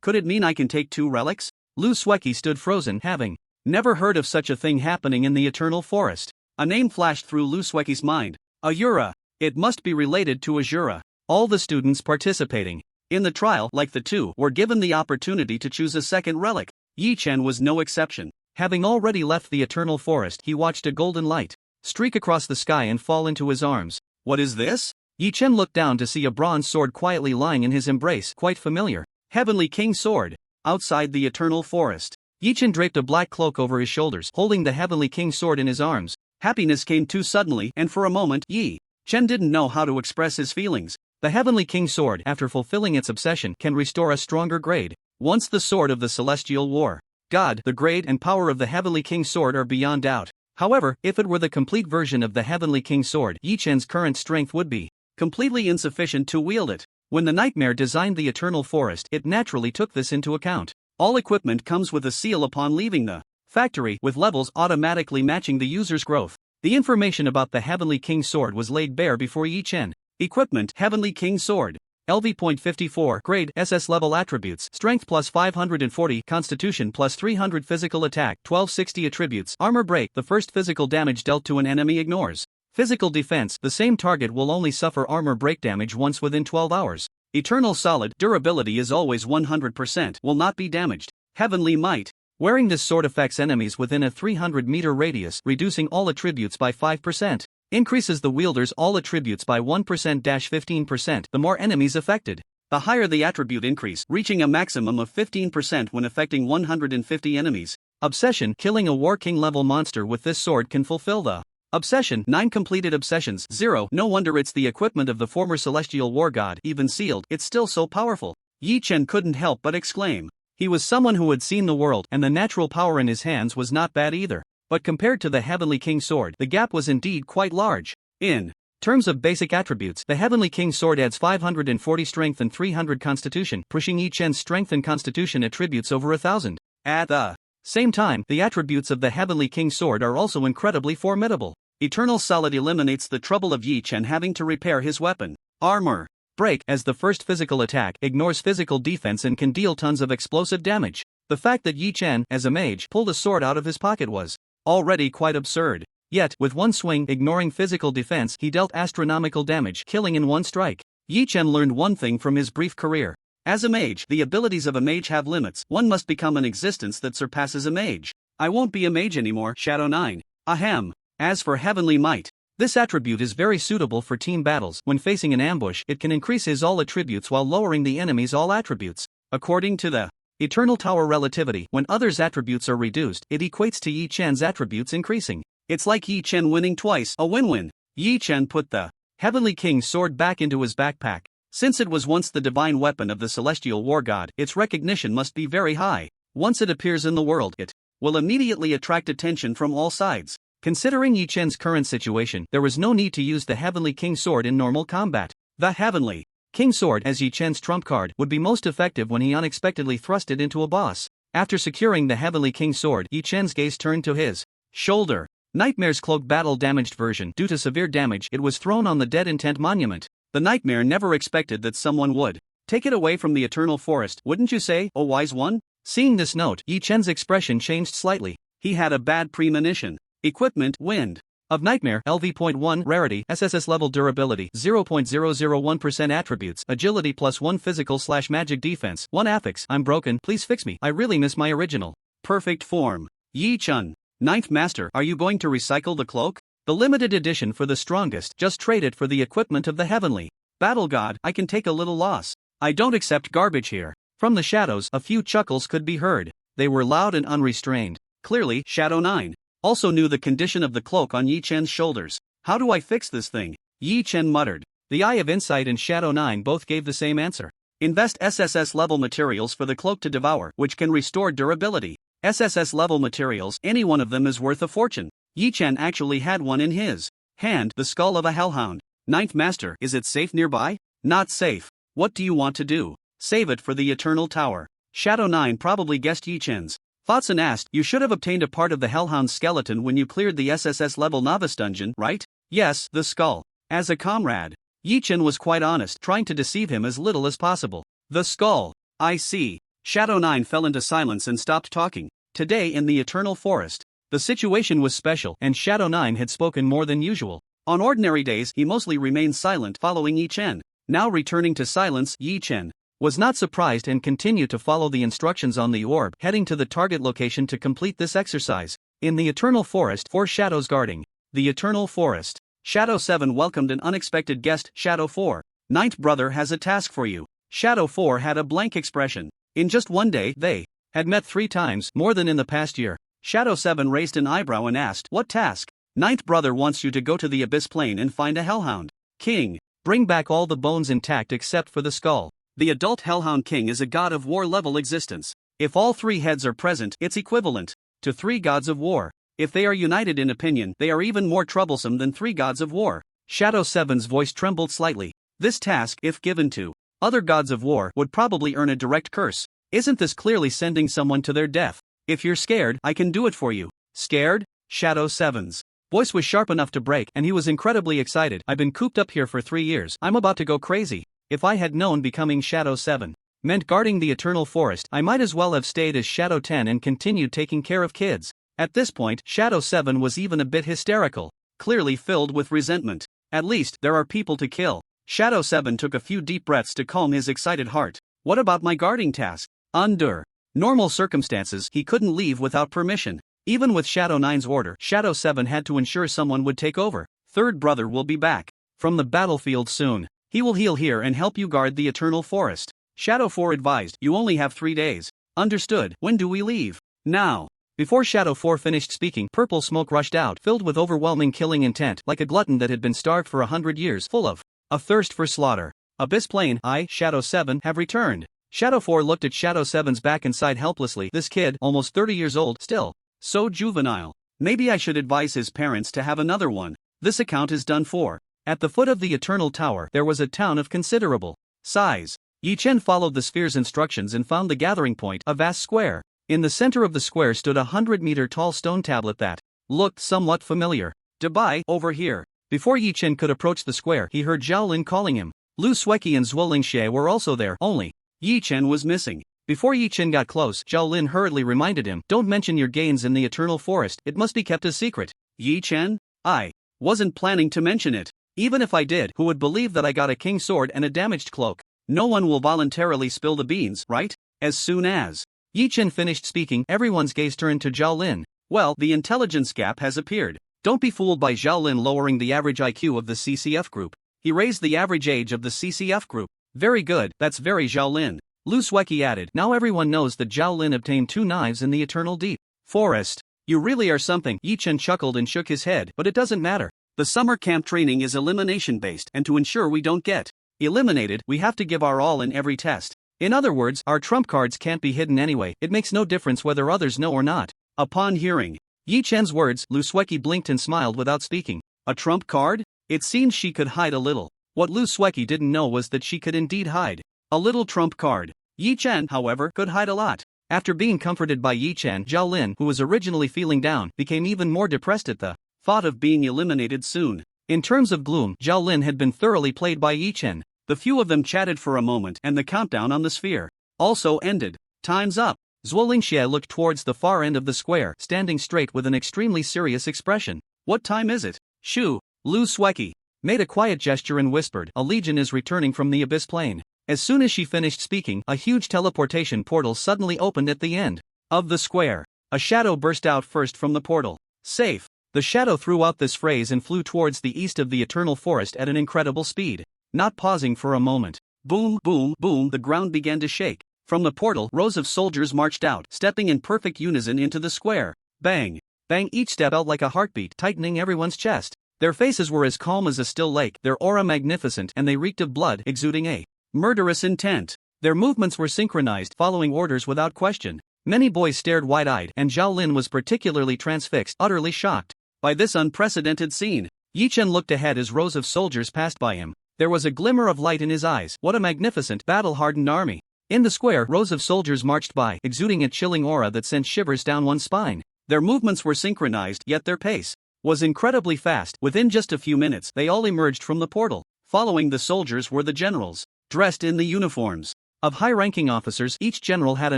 Could it mean I can take 2 relics? Luski stood frozen, having never heard of such a thing happening in the Eternal Forest. A name flashed through Luski's mind. Azura. It must be related to Azura. All the students participating in the trial, like the two, were given the opportunity to choose a second relic. Yi Chen was no exception. Having already left the Eternal Forest, he watched a golden light streak across the sky and fall into his arms. What is this? Yi Chen looked down to see a bronze sword quietly lying in his embrace, quite familiar. Heavenly King Sword. Outside the Eternal Forest, Yi Chen draped a black cloak over his shoulders, holding the Heavenly King Sword in his arms. Happiness came too suddenly, and for a moment, Yi Chen didn't know how to express his feelings. The Heavenly King Sword, after fulfilling its obsession, can restore a stronger grade. Once the sword of the Celestial War God, the grade and power of the Heavenly King Sword are beyond doubt. However, if it were the complete version of the Heavenly King Sword, Yi Chen's current strength would be completely insufficient to wield it. When the Nightmare designed the Eternal Forest, it naturally took this into account. All equipment comes with a seal upon leaving the factory, with levels automatically matching the user's growth. The information about the Heavenly King Sword was laid bare before Yi Chen. Equipment: Heavenly King Sword. LV.54 Grade SS Level Attributes: Strength plus 540, Constitution plus 300, Physical Attack 1260, Attributes: Armor Break. The first physical damage dealt to an enemy ignores physical defense. The same target will only suffer armor break damage once within 12 hours. Eternal Solid. Durability is always 100%, will not be damaged. Heavenly Might. Wearing this sword affects enemies within a 300-meter radius, reducing all attributes by 5%. Increases the wielder's all attributes by 1%-15% the more enemies affected. The higher the attribute increase, reaching a maximum of 15% when affecting 150 enemies. Obsession. Killing a War King level monster with this sword can fulfill the obsession. 9 completed obsessions. 0. No wonder it's the equipment of the former Celestial War God. Even sealed, it's still so powerful. Yi Chen couldn't help but exclaim. He was someone who had seen the world, and the natural power in his hands was not bad either. But compared to the Heavenly King Sword, the gap was indeed quite large. In terms of basic attributes, the Heavenly King Sword adds 540 strength and 300 constitution, pushing Yi Chen's strength and constitution attributes over 1,000. At the same time, the attributes of the Heavenly King Sword are also incredibly formidable. Eternal Solid eliminates the trouble of Yi Chen having to repair his weapon. Armor Break, as the first physical attack, ignores physical defense and can deal tons of explosive damage. The fact that Yi Chen, as a mage, pulled a sword out of his pocket was already quite absurd. Yet, with one swing ignoring physical defense, he dealt astronomical damage, killing in one strike. Yi Chen learned one thing from his brief career. As a mage, the abilities of a mage have limits. One must become an existence that surpasses a mage. I won't be a mage anymore, Shadow 9. Ahem. As for Heavenly Might, this attribute is very suitable for team battles. When facing an ambush, it can increase his all attributes while lowering the enemy's all attributes. According to the Eternal Tower Relativity, when others' attributes are reduced, it equates to Yi Chen's attributes increasing. It's like Yi Chen winning twice, a win-win. Yi Chen put the Heavenly King's Sword back into his backpack. Since it was once the divine weapon of the Celestial War God, its recognition must be very high. Once it appears in the world, it will immediately attract attention from all sides. Considering Yi Chen's current situation, there was no need to use the Heavenly King Sword in normal combat. The Heavenly King Sword, as Yi Chen's trump card, would be most effective when he unexpectedly thrust it into a boss. After securing the Heavenly King Sword, Yi Chen's gaze turned to his shoulder. Nightmare's cloak battle damaged version. Due to severe damage, it was thrown on the Dead Intent Monument. The Nightmare never expected that someone would take it away from the Eternal Forest, wouldn't you say, O wise one? Seeing this note, Yi Chen's expression changed slightly. He had a bad premonition. Equipment: Wind of Nightmare, LV.1 Rarity, SSS Level Durability 0.001%, Attributes: Agility plus 1, Physical/Magic Defense 1, Affix: I'm broken, please fix me, I really miss my original perfect form. Yi Chen, 9th Master, are you going to recycle the cloak? The limited edition for the strongest, just trade it for the equipment of the Heavenly Battle God. I can take a little loss. I don't accept garbage here. From the shadows, a few chuckles could be heard. They were loud and unrestrained. Clearly, Shadow 9 also knew the condition of the cloak on Yi Chen's shoulders. How do I fix this thing? Yi Chen muttered. The Eye of Insight and Shadow 9 both gave the same answer. Invest SSS level materials for the cloak to devour, which can restore durability. SSS level materials, any one of them is worth a fortune. Yi Chen actually had one in his hand, the skull of a hellhound. 9th Master, is it safe nearby? Not safe. What do you want to do? Save it for the Eternal Tower. Shadow 9 probably guessed Yi Chen's thoughts and asked, you should have obtained a part of the hellhound's skeleton when you cleared the SSS level novice dungeon, right? Yes, the skull. As a comrade, Yi Chen was quite honest, trying to deceive him as little as possible. The skull. I see. Shadow 9 fell into silence and stopped talking. Today in the Eternal Forest, the situation was special and Shadow 9 had spoken more than usual. On ordinary days he mostly remained silent following Yi Chen. Now returning to silence, Yi Chen was not surprised and continued to follow the instructions on the orb, heading to the target location to complete this exercise. In the Eternal Forest, 4 shadows guarding the Eternal Forest. Shadow 7 welcomed an unexpected guest. Shadow 4, Ninth brother has a task for you. Shadow 4 had a blank expression. In just one day, they had met 3 times, more than in the past year. Shadow 7 raised an eyebrow and asked, "What task?" Ninth brother wants you to go to the Abyss Plane and find a Hellhound King. Bring back all the bones intact except for the skull. The adult Hellhound King is a god of war level existence. If all 3 heads are present, it's equivalent to 3 gods of war. If they are united in opinion, they are even more troublesome than 3 gods of war. Shadow 7's voice trembled slightly. This task, if given to other gods of war, would probably earn a direct curse. Isn't this clearly sending someone to their death? If you're scared, I can do it for you. Scared? Shadow 7's voice was sharp enough to break, and he was incredibly excited. I've been cooped up here for 3 years. I'm about to go crazy. If I had known becoming Shadow 7 meant guarding the Eternal Forest, I might as well have stayed as Shadow 10 and continued taking care of kids. At this point, Shadow 7 was even a bit hysterical, clearly filled with resentment. At least, there are people to kill. Shadow 7 took a few deep breaths to calm his excited heart. What about my guarding task? Under normal circumstances, he couldn't leave without permission. Even with Shadow 9's order, Shadow 7 had to ensure someone would take over. Third brother will be back from the battlefield soon. He will heal here and help you guard the Eternal Forest. Shadow 4 advised, you only have 3 days. Understood. When do we leave? Now. Before Shadow 4 finished speaking, purple smoke rushed out, filled with overwhelming killing intent, like a glutton that had been starved for 100 years, full of a thirst for slaughter. Abyss Plane, I, Shadow 7, have returned. Shadow 4 looked at Shadow 7's back and sighed helplessly. This kid, almost 30 years old, still so juvenile. Maybe I should advise his parents to have another one. This account is done for. At the foot of the Eternal Tower, there was a town of considerable size. Yi Chen followed the sphere's instructions and found the gathering point, a vast square. In the center of the square stood a 100-meter-tall stone tablet that looked somewhat familiar. Dubai, over here. Before Yi Chen could approach the square, he heard Zhao Lin calling him. Lu Sueki and Zhuolingxie were also there, only Yi Chen was missing. Before Yi Chen got close, Zhao Lin hurriedly reminded him, don't mention your gains in the Eternal Forest, it must be kept a secret. Yi Chen? I wasn't planning to mention it. Even if I did, who would believe that I got a king's sword and a damaged cloak? No one will voluntarily spill the beans, right? As soon as Yi Chen finished speaking, everyone's gaze turned to Zhao Lin. Well, the intelligence gap has appeared. Don't be fooled by Zhao Lin lowering the average IQ of the CCF group. He raised the average age of the CCF group. Very good, that's very Zhao Lin. Lu Sueki added, now everyone knows that Zhao Lin obtained 2 knives in the Eternal Deep Forest. You really are something. Yi Chen chuckled and shook his head, but it doesn't matter. The summer camp training is elimination-based, and to ensure we don't get eliminated, we have to give our all in every test. In other words, our trump cards can't be hidden anyway. It makes no difference whether others know or not. Upon hearing Yi Chen's words, Lu Sueki blinked and smiled without speaking. A trump card? It seemed she could hide a little. What Lu Sueki didn't know was that she could indeed hide a little trump card. Yi Chen, however, could hide a lot. After being comforted by Yi Chen, Zhao Lin, who was originally feeling down, became even more depressed at the thought of being eliminated soon. In terms of gloom, Zhao Lin had been thoroughly played by Yi Chen. The few of them chatted for a moment, and the countdown on the sphere also ended. Time's up. Zhuolingxie looked towards the far end of the square, standing straight with an extremely serious expression. What time is it? Shoo. Lu Sueki made a quiet gesture and whispered, a legion is returning from the Abyss Plane. As soon as she finished speaking, a huge teleportation portal suddenly opened at the end of the square. A shadow burst out first from the portal. Safe. The shadow threw out this phrase and flew towards the east of the Eternal Forest at an incredible speed. Not pausing for a moment. Boom, boom, boom, the ground began to shake. From the portal, rows of soldiers marched out, stepping in perfect unison into the square. Bang, bang, each step felt like a heartbeat, tightening everyone's chest. Their faces were as calm as a still lake, their aura magnificent, and they reeked of blood, exuding a murderous intent. Their movements were synchronized, following orders without question. Many boys stared wide-eyed, and Zhao Lin was particularly transfixed, utterly shocked by this unprecedented scene. Yi Chen looked ahead as rows of soldiers passed by him. There was a glimmer of light in his eyes. What a magnificent, battle-hardened army. In the square, rows of soldiers marched by, exuding a chilling aura that sent shivers down one's spine. Their movements were synchronized, yet their pace was incredibly fast. Within just a few minutes, they all emerged from the portal. Following the soldiers were the generals, dressed in the uniforms Of high-ranking officers, each general had a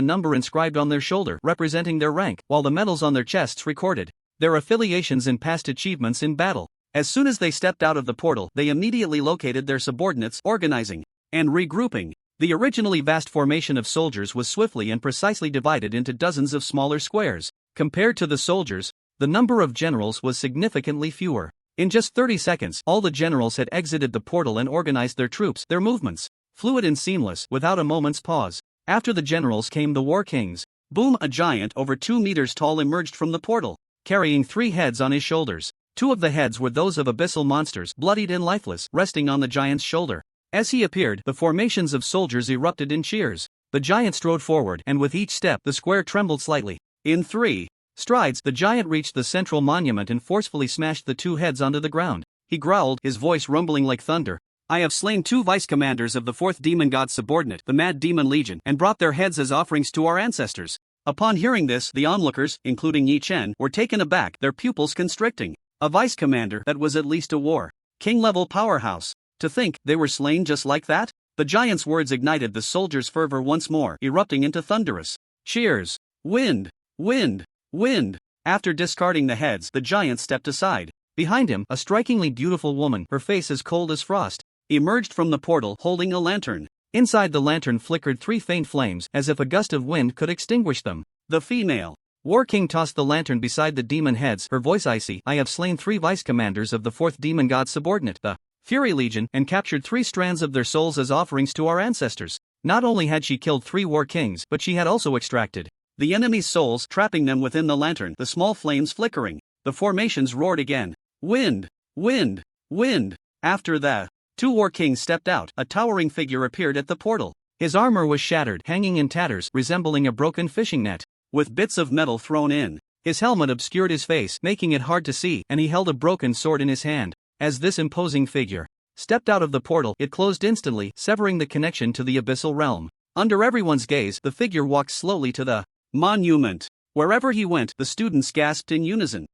number inscribed on their shoulder representing their rank, while the medals on their chests recorded their affiliations and past achievements in battle. As soon as they stepped out of the portal, they immediately located their subordinates, organizing and regrouping. The originally vast formation of soldiers was swiftly and precisely divided into dozens of smaller squares. Compared to the soldiers, the number of generals was significantly fewer. In just 30 seconds, all the generals had exited the portal and organized their troops, their movements fluid and seamless, without a moment's pause. After the generals came the war kings. Boom! A giant over 2 meters tall emerged from the portal, carrying 3 heads on his shoulders. 2 of the heads were those of abyssal monsters, bloodied and lifeless, resting on the giant's shoulder. As he appeared, the formations of soldiers erupted in cheers. The giant strode forward, and with each step, the square trembled slightly. In 3 strides, the giant reached the central monument and forcefully smashed the 2 heads onto the ground. He growled, his voice rumbling like thunder. I have slain 2 vice-commanders of the 4th demon god's subordinate, the Mad Demon Legion, and brought their heads as offerings to our ancestors. Upon hearing this, the onlookers, including Yi Chen, were taken aback, their pupils constricting. A vice-commander, that was at least a war king-level powerhouse. To think they were slain just like that? The giant's words ignited the soldiers' fervor once more, erupting into thunderous cheers. Wind! Wind! Wind! After discarding the heads, the giant stepped aside. Behind him, a strikingly beautiful woman, her face as cold as frost, emerged from the portal holding a lantern. Inside the lantern flickered 3 faint flames, as if a gust of wind could extinguish them. The female war king tossed the lantern beside the demon heads, her voice icy. I have slain 3 vice-commanders of the 4th demon god's subordinate, the Fury Legion, and captured 3 strands of their souls as offerings to our ancestors. Not only had she killed 3 war kings, but she had also extracted the enemy's souls, trapping them within the lantern, the small flames flickering. The formations roared again. Wind! Wind! Wind! After the 2 war kings stepped out, a towering figure appeared at the portal. His armor was shattered, hanging in tatters, resembling a broken fishing net, with bits of metal thrown in. His helmet obscured his face, making it hard to see, and he held a broken sword in his hand. As this imposing figure stepped out of the portal, it closed instantly, severing the connection to the abyssal realm. Under everyone's gaze, the figure walked slowly to the monument. Wherever he went, the students gasped in unison.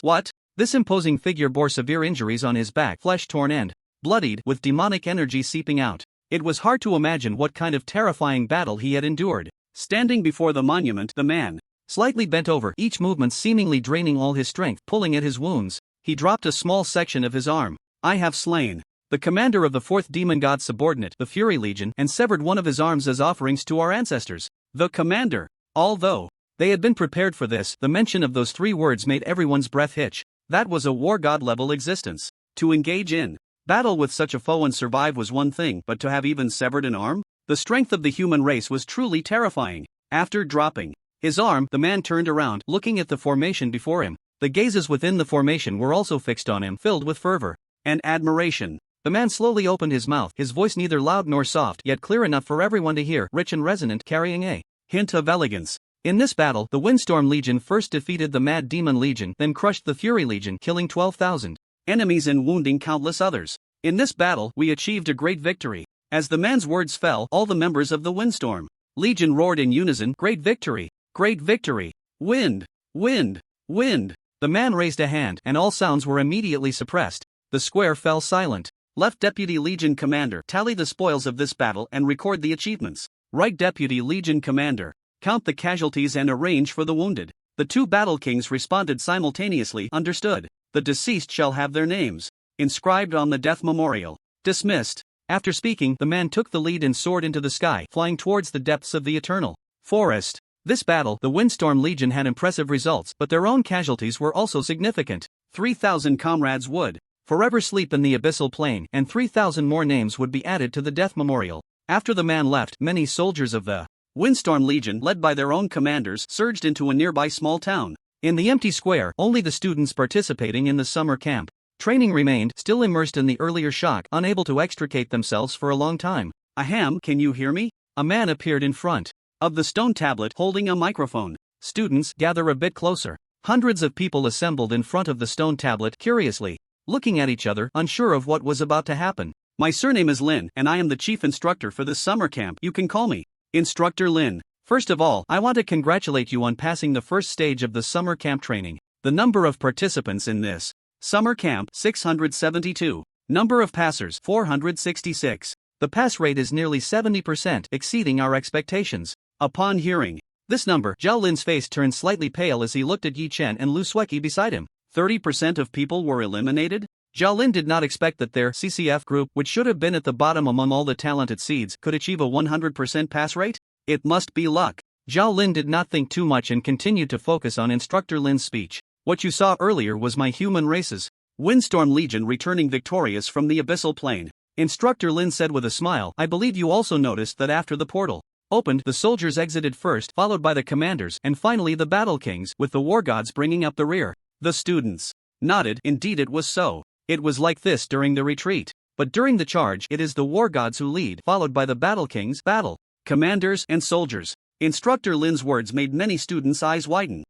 What? This imposing figure bore severe injuries on his back, flesh torn and bloodied, with demonic energy seeping out. It was hard to imagine what kind of terrifying battle he had endured. Standing before the monument, the man slightly bent over, each movement seemingly draining all his strength, pulling at his wounds. He dropped a small section of his arm. I have slain the commander of the 4th demon god's subordinate, the Fury Legion, and severed one of his arms as offerings to our ancestors. The commander. Although they had been prepared for this, the mention of those 3 words made everyone's breath hitch. That was a war god-level existence. To engage in battle with such a foe and survive was one thing, but to have even severed an arm? The strength of the human race was truly terrifying. After dropping his arm, the man turned around, looking at the formation before him. The gazes within the formation were also fixed on him, filled with fervor and admiration. The man slowly opened his mouth, his voice neither loud nor soft, yet clear enough for everyone to hear, rich and resonant, carrying a hint of elegance. In this battle, the Windstorm Legion first defeated the Mad Demon Legion, then crushed the Fury Legion, killing 12,000 enemies and wounding countless others. In this battle, we achieved a great victory. As the man's words fell, all the members of the Windstorm Legion roared in unison, Great victory! Great victory! Wind! Wind! Wind! The man raised a hand, and all sounds were immediately suppressed. The square fell silent. Left Deputy Legion Commander, tally the spoils of this battle and record the achievements. Right Deputy Legion Commander, count the casualties and arrange for the wounded. The 2 battle kings responded simultaneously, understood. The deceased shall have their names inscribed on the death memorial. Dismissed. After speaking, the man took the lead and soared into the sky, flying towards the depths of the eternal forest. This battle, the Windstorm Legion had impressive results, but their own casualties were also significant. 3,000 comrades would forever sleep in the abyssal plane, and 3,000 more names would be added to the death memorial. After the man left, many soldiers of the Windstorm Legion, led by their own commanders, surged into a nearby small town. In the empty square, only the students participating in the summer camp training remained, still immersed in the earlier shock, unable to extricate themselves for a long time. Ahem, can you hear me? A man appeared in front of the stone tablet holding a microphone. Students, gather a bit closer. Hundreds of people assembled in front of the stone tablet, curiously looking at each other, unsure of what was about to happen. My surname is Lin, and I am the chief instructor for this summer camp. You can call me Instructor Lin. First of all, I want to congratulate you on passing the first stage of the summer camp training. The number of participants in this summer camp, 672. Number of passers, 466. The pass rate is nearly 70%, exceeding our expectations. Upon hearing this number, Zhao Lin's face turned slightly pale as he looked at Yi Chen and Lu Sueki beside him. 30% of people were eliminated? Zhao Lin did not expect that their CCF group, which should have been at the bottom among all the talented seeds, could achieve a 100% pass rate? It must be luck. Zhao Lin did not think too much and continued to focus on Instructor Lin's speech. What you saw earlier was my human races. Windstorm Legion returning victorious from the abyssal plane. Instructor Lin said with a smile, I believe you also noticed that after the portal opened, the soldiers exited first, followed by the commanders, and finally the battle kings, with the war gods bringing up the rear. The students nodded. Indeed it was so. It was like this during the retreat. But during the charge, it is the war gods who lead, followed by the battle kings, battle commanders, and soldiers. Instructor Lin's words made many students' eyes widen.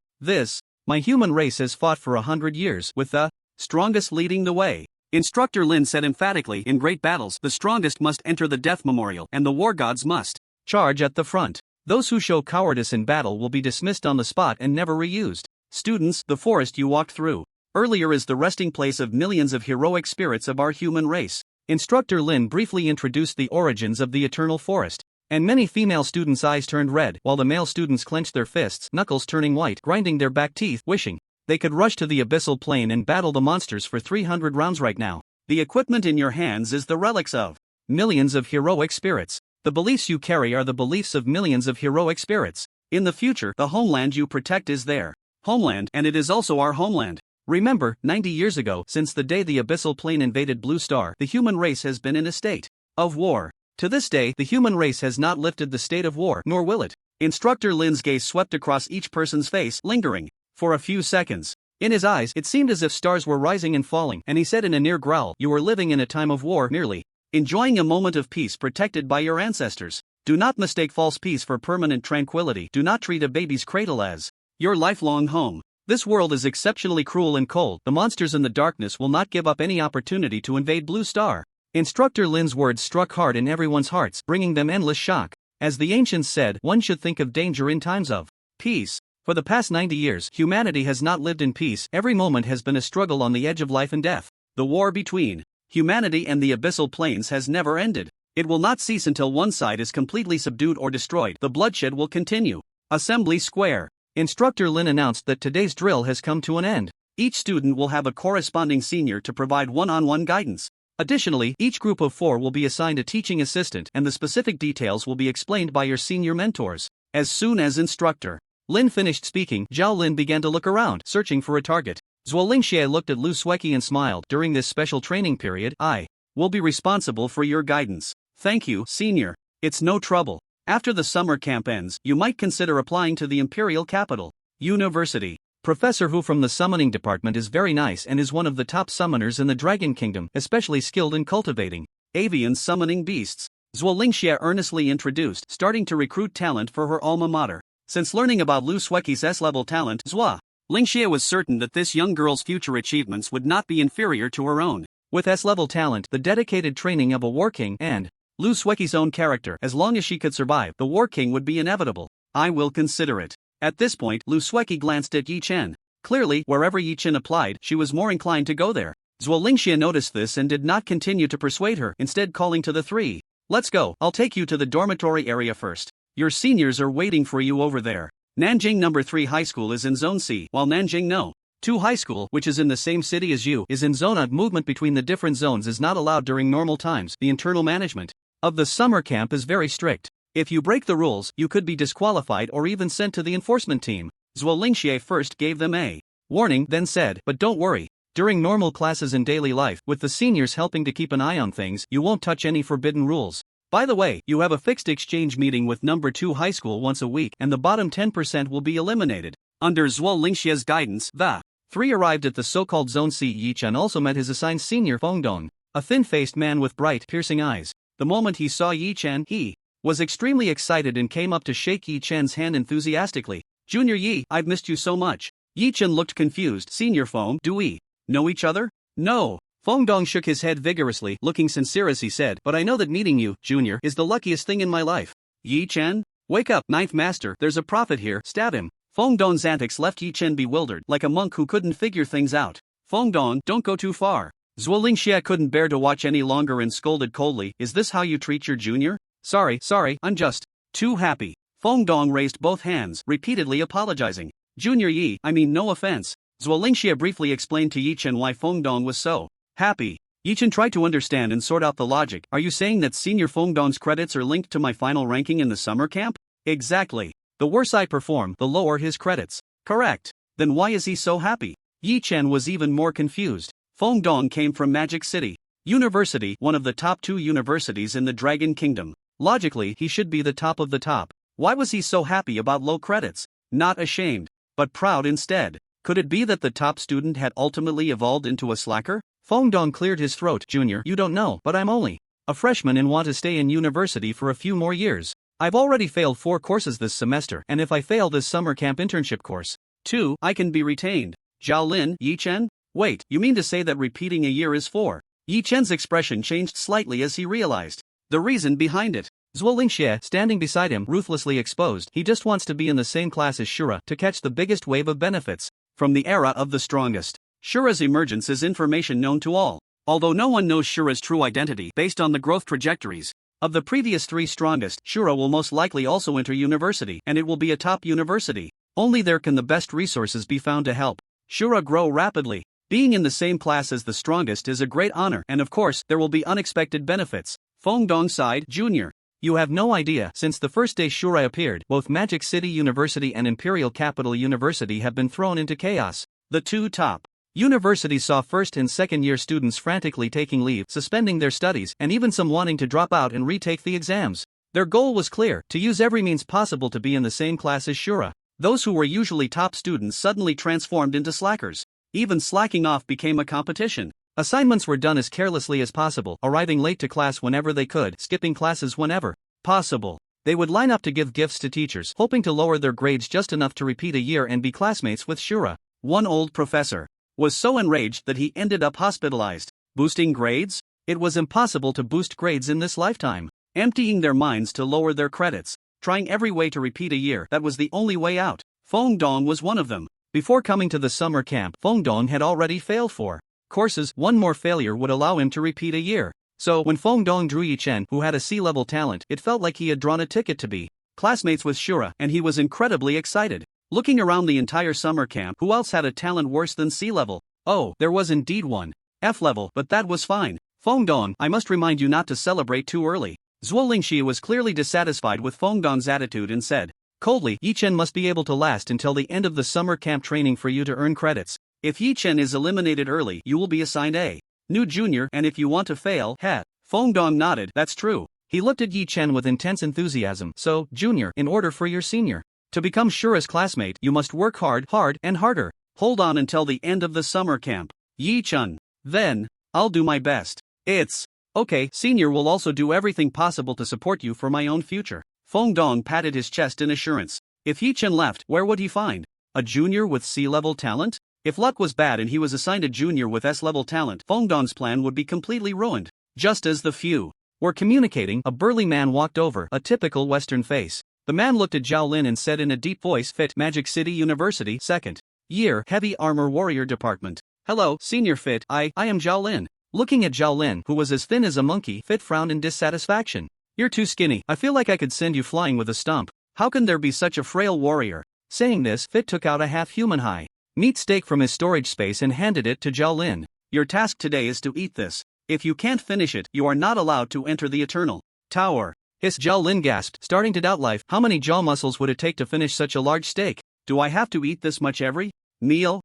My human race has fought for 100 years, with the strongest leading the way. Instructor Lin said emphatically, in great battles, the strongest must enter the death memorial, and the war gods must charge at the front. Those who show cowardice in battle will be dismissed on the spot and never reused. Students, the forest you walked through earlier is the resting place of millions of heroic spirits of our human race. Instructor Lin briefly introduced the origins of the eternal forest, and many female students' eyes turned red, while the male students clenched their fists, knuckles turning white, grinding their back teeth, wishing they could rush to the abyssal plane and battle the monsters for 300 rounds right now. The equipment in your hands is the relics of millions of heroic spirits. The beliefs you carry are the beliefs of millions of heroic spirits. In the future, the homeland you protect is their homeland, and it is also our homeland. Remember, 90 years ago, since the day the abyssal plane invaded Blue Star, the human race has been in a state of war. To this day, the human race has not lifted the state of war, nor will it. Instructor Lin's gaze swept across each person's face, lingering for a few seconds. In his eyes, it seemed as if stars were rising and falling, and he said in a near growl, you are living in a time of war, merely enjoying a moment of peace protected by your ancestors. Do not mistake false peace for permanent tranquility. Do not treat a baby's cradle as your lifelong home. This world is exceptionally cruel and cold. The monsters in the darkness will not give up any opportunity to invade Blue Star. Instructor Lin's words struck hard in everyone's hearts, bringing them endless shock. As the ancients said, one should think of danger in times of peace. For the past 90 years, humanity has not lived in peace. Every moment has been a struggle on the edge of life and death. The war between humanity and the abyssal planes has never ended. It will not cease until one side is completely subdued or destroyed. The bloodshed will continue. Assembly Square. Instructor Lin announced that today's drill has come to an end. Each student will have a corresponding senior to provide one-on-one guidance. Additionally, each group of 4 will be assigned a teaching assistant, and the specific details will be explained by your senior mentors. As soon as Instructor Lin finished speaking, Zhao Lin began to look around, searching for a target. Zhuo Lingxie looked at Lu Sueki and smiled. During this special training period, I will be responsible for your guidance. Thank you, senior. It's no trouble. After the summer camp ends, you might consider applying to the Imperial Capital University. Professor Hu from the summoning department is very nice and is one of the top summoners in the Dragon Kingdom, especially skilled in cultivating avian summoning beasts. Zhuo Lingxie earnestly introduced, starting to recruit talent for her alma mater. Since learning about Lu Sueki's S-level talent, Zhuo Lingxie was certain that this young girl's future achievements would not be inferior to her own. With S-level talent, the dedicated training of a war king, and Lu Sueki's own character, as long as she could survive, the war king would be inevitable. I will consider it. At this point, Lu Sueki glanced at Yi Chen. Clearly, wherever Yi Chen applied, she was more inclined to go there. Zhuo Lingxie noticed this and did not continue to persuade her, instead calling to the 3. Let's go, I'll take you to the dormitory area first. Your seniors are waiting for you over there. Nanjing No. 3 High School is in Zone C, while Nanjing No. 2 High School, which is in the same city as you, is in Zone A. Movement between the different zones is not allowed during normal times. The internal management of the summer camp is very strict. If you break the rules, you could be disqualified or even sent to the enforcement team. Zhuo Lingxie first gave them a warning, then said, but don't worry. During normal classes in daily life, with the seniors helping to keep an eye on things, you won't touch any forbidden rules. By the way, you have a fixed exchange meeting with No. 2 High School once a week, and the bottom 10% will be eliminated. Under Zhuo Lingxie's guidance, the 3 arrived at the so-called Zone C. Yi Chen also met his assigned senior Feng Dong, a thin-faced man with bright, piercing eyes. The moment he saw Yi Chen, he was extremely excited and came up to shake Yi Chen's hand enthusiastically. Junior Yi, I've missed you so much. Yi Chen looked confused. Senior Feng, do we know each other? No. Feng Dong shook his head vigorously, looking sincere as he said, but I know that meeting you, Junior, is the luckiest thing in my life. Yi Chen? Wake up, Ninth Master, there's a prophet here, stab him. Feng Dong's antics left Yi Chen bewildered, like a monk who couldn't figure things out. Feng Dong, don't go too far. Zuolingxia couldn't bear to watch any longer and scolded coldly, "Is this how you treat your junior?" Sorry, I'm just too happy." Feng Dong raised both hands, repeatedly apologizing. "Junior Yi, I mean no offense." Zuolingxia briefly explained to Yichen why Feng Dong was so happy. Yichen tried to understand and sort out the logic. "Are you saying that senior Feng Dong's credits are linked to my final ranking in the summer camp?" "Exactly. The worse I perform, the lower his credits." "Correct. Then why is he so happy?" Yichen was even more confused. Feng Dong came from Magic City University, one of the top 2 universities in the Dragon Kingdom. Logically, he should be the top of the top. Why was he so happy about low credits? Not ashamed, but proud instead. Could it be that the top student had ultimately evolved into a slacker? Feng Dong cleared his throat. "Junior, you don't know, but I'm only a freshman and want to stay in university for a few more years. I've already failed 4 courses this semester, and if I fail this summer camp internship course, 2, I can be retained." "Zhaolin, Yichen? Wait, you mean to say that repeating a year is 4? Yichen's expression changed slightly as he realized the reason behind it. Zuolingxia, standing beside him, ruthlessly exposed. He just wants to be in the same class as Shura to catch the biggest wave of benefits from the era of the strongest. Shura's emergence is information known to all, although no one knows Shura's true identity based on the growth trajectories of the previous 3 strongest. Shura will most likely also enter university, and it will be a top university. Only there can the best resources be found to help Shura grow rapidly. Being in the same class as the strongest is a great honor, and of course, there will be unexpected benefits." Feng Dong sighed. "Junior, you have no idea. Since the first day Shura appeared, both Magic City University and Imperial Capital University have been thrown into chaos. The 2 top universities saw first and second year students frantically taking leave, suspending their studies, and even some wanting to drop out and retake the exams. Their goal was clear: to use every means possible to be in the same class as Shura. Those who were usually top students suddenly transformed into slackers. Even slacking off became a competition. Assignments were done as carelessly as possible, arriving late to class whenever they could, skipping classes whenever possible. They would line up to give gifts to teachers, hoping to lower their grades just enough to repeat a year and be classmates with Shura. One old professor was so enraged that he ended up hospitalized. Boosting grades? It was impossible to boost grades in this lifetime. Emptying their minds to lower their credits, trying every way to repeat a year, that was the only way out. Feng Dong was one of them. Before coming to the summer camp, Feng Dong had already failed 4 courses. One more failure would allow him to repeat a year. So, when Feng Dong drew Yichen, who had a C-level talent, it felt like he had drawn a ticket to be classmates with Shura, and he was incredibly excited. Looking around the entire summer camp, who else had a talent worse than C-level? Oh, there was indeed one. F-level, but that was fine. Feng Dong, I must remind you not to celebrate too early. Zuolingxia was clearly dissatisfied with Feng Dong's attitude and said coldly, "Yichen must be able to last until the end of the summer camp training for you to earn credits. If Yichen is eliminated early, you will be assigned a new junior, and if you want to fail, Feng Dong nodded. "That's true." He looked at Yichen with intense enthusiasm. "So, junior, in order for your senior to become Shura's classmate, you must work hard, and harder. Hold on until the end of the summer camp. Yichen. Then, I'll do my best." "It's okay, senior will also do everything possible to support you for my own future." Feng Dong patted his chest in assurance. If Yichen left, where would he find a junior with C-level talent? If luck was bad and he was assigned a junior with S-level talent, Feng Dong's plan would be completely ruined. Just as the few were communicating, a burly man walked over, a typical Western face. The man looked at Zhao Lin and said in a deep voice, "Fit, Magic City University, 2nd year, Heavy Armor Warrior Department. Hello, Senior Fit, I am Zhao Lin." Looking at Zhao Lin, who was as thin as a monkey, Fit frowned in dissatisfaction. "You're too skinny. I feel like I could send you flying with a stump. How can there be such a frail warrior?" Saying this, Fit took out a half-human high meat steak from his storage space and handed it to Zhao Lin. "Your task today is to eat this. If you can't finish it, you are not allowed to enter the Eternal Tower." Zhao Lin gasped, starting to doubt life. How many jaw muscles would it take to finish such a large steak? "Do I have to eat this much every meal?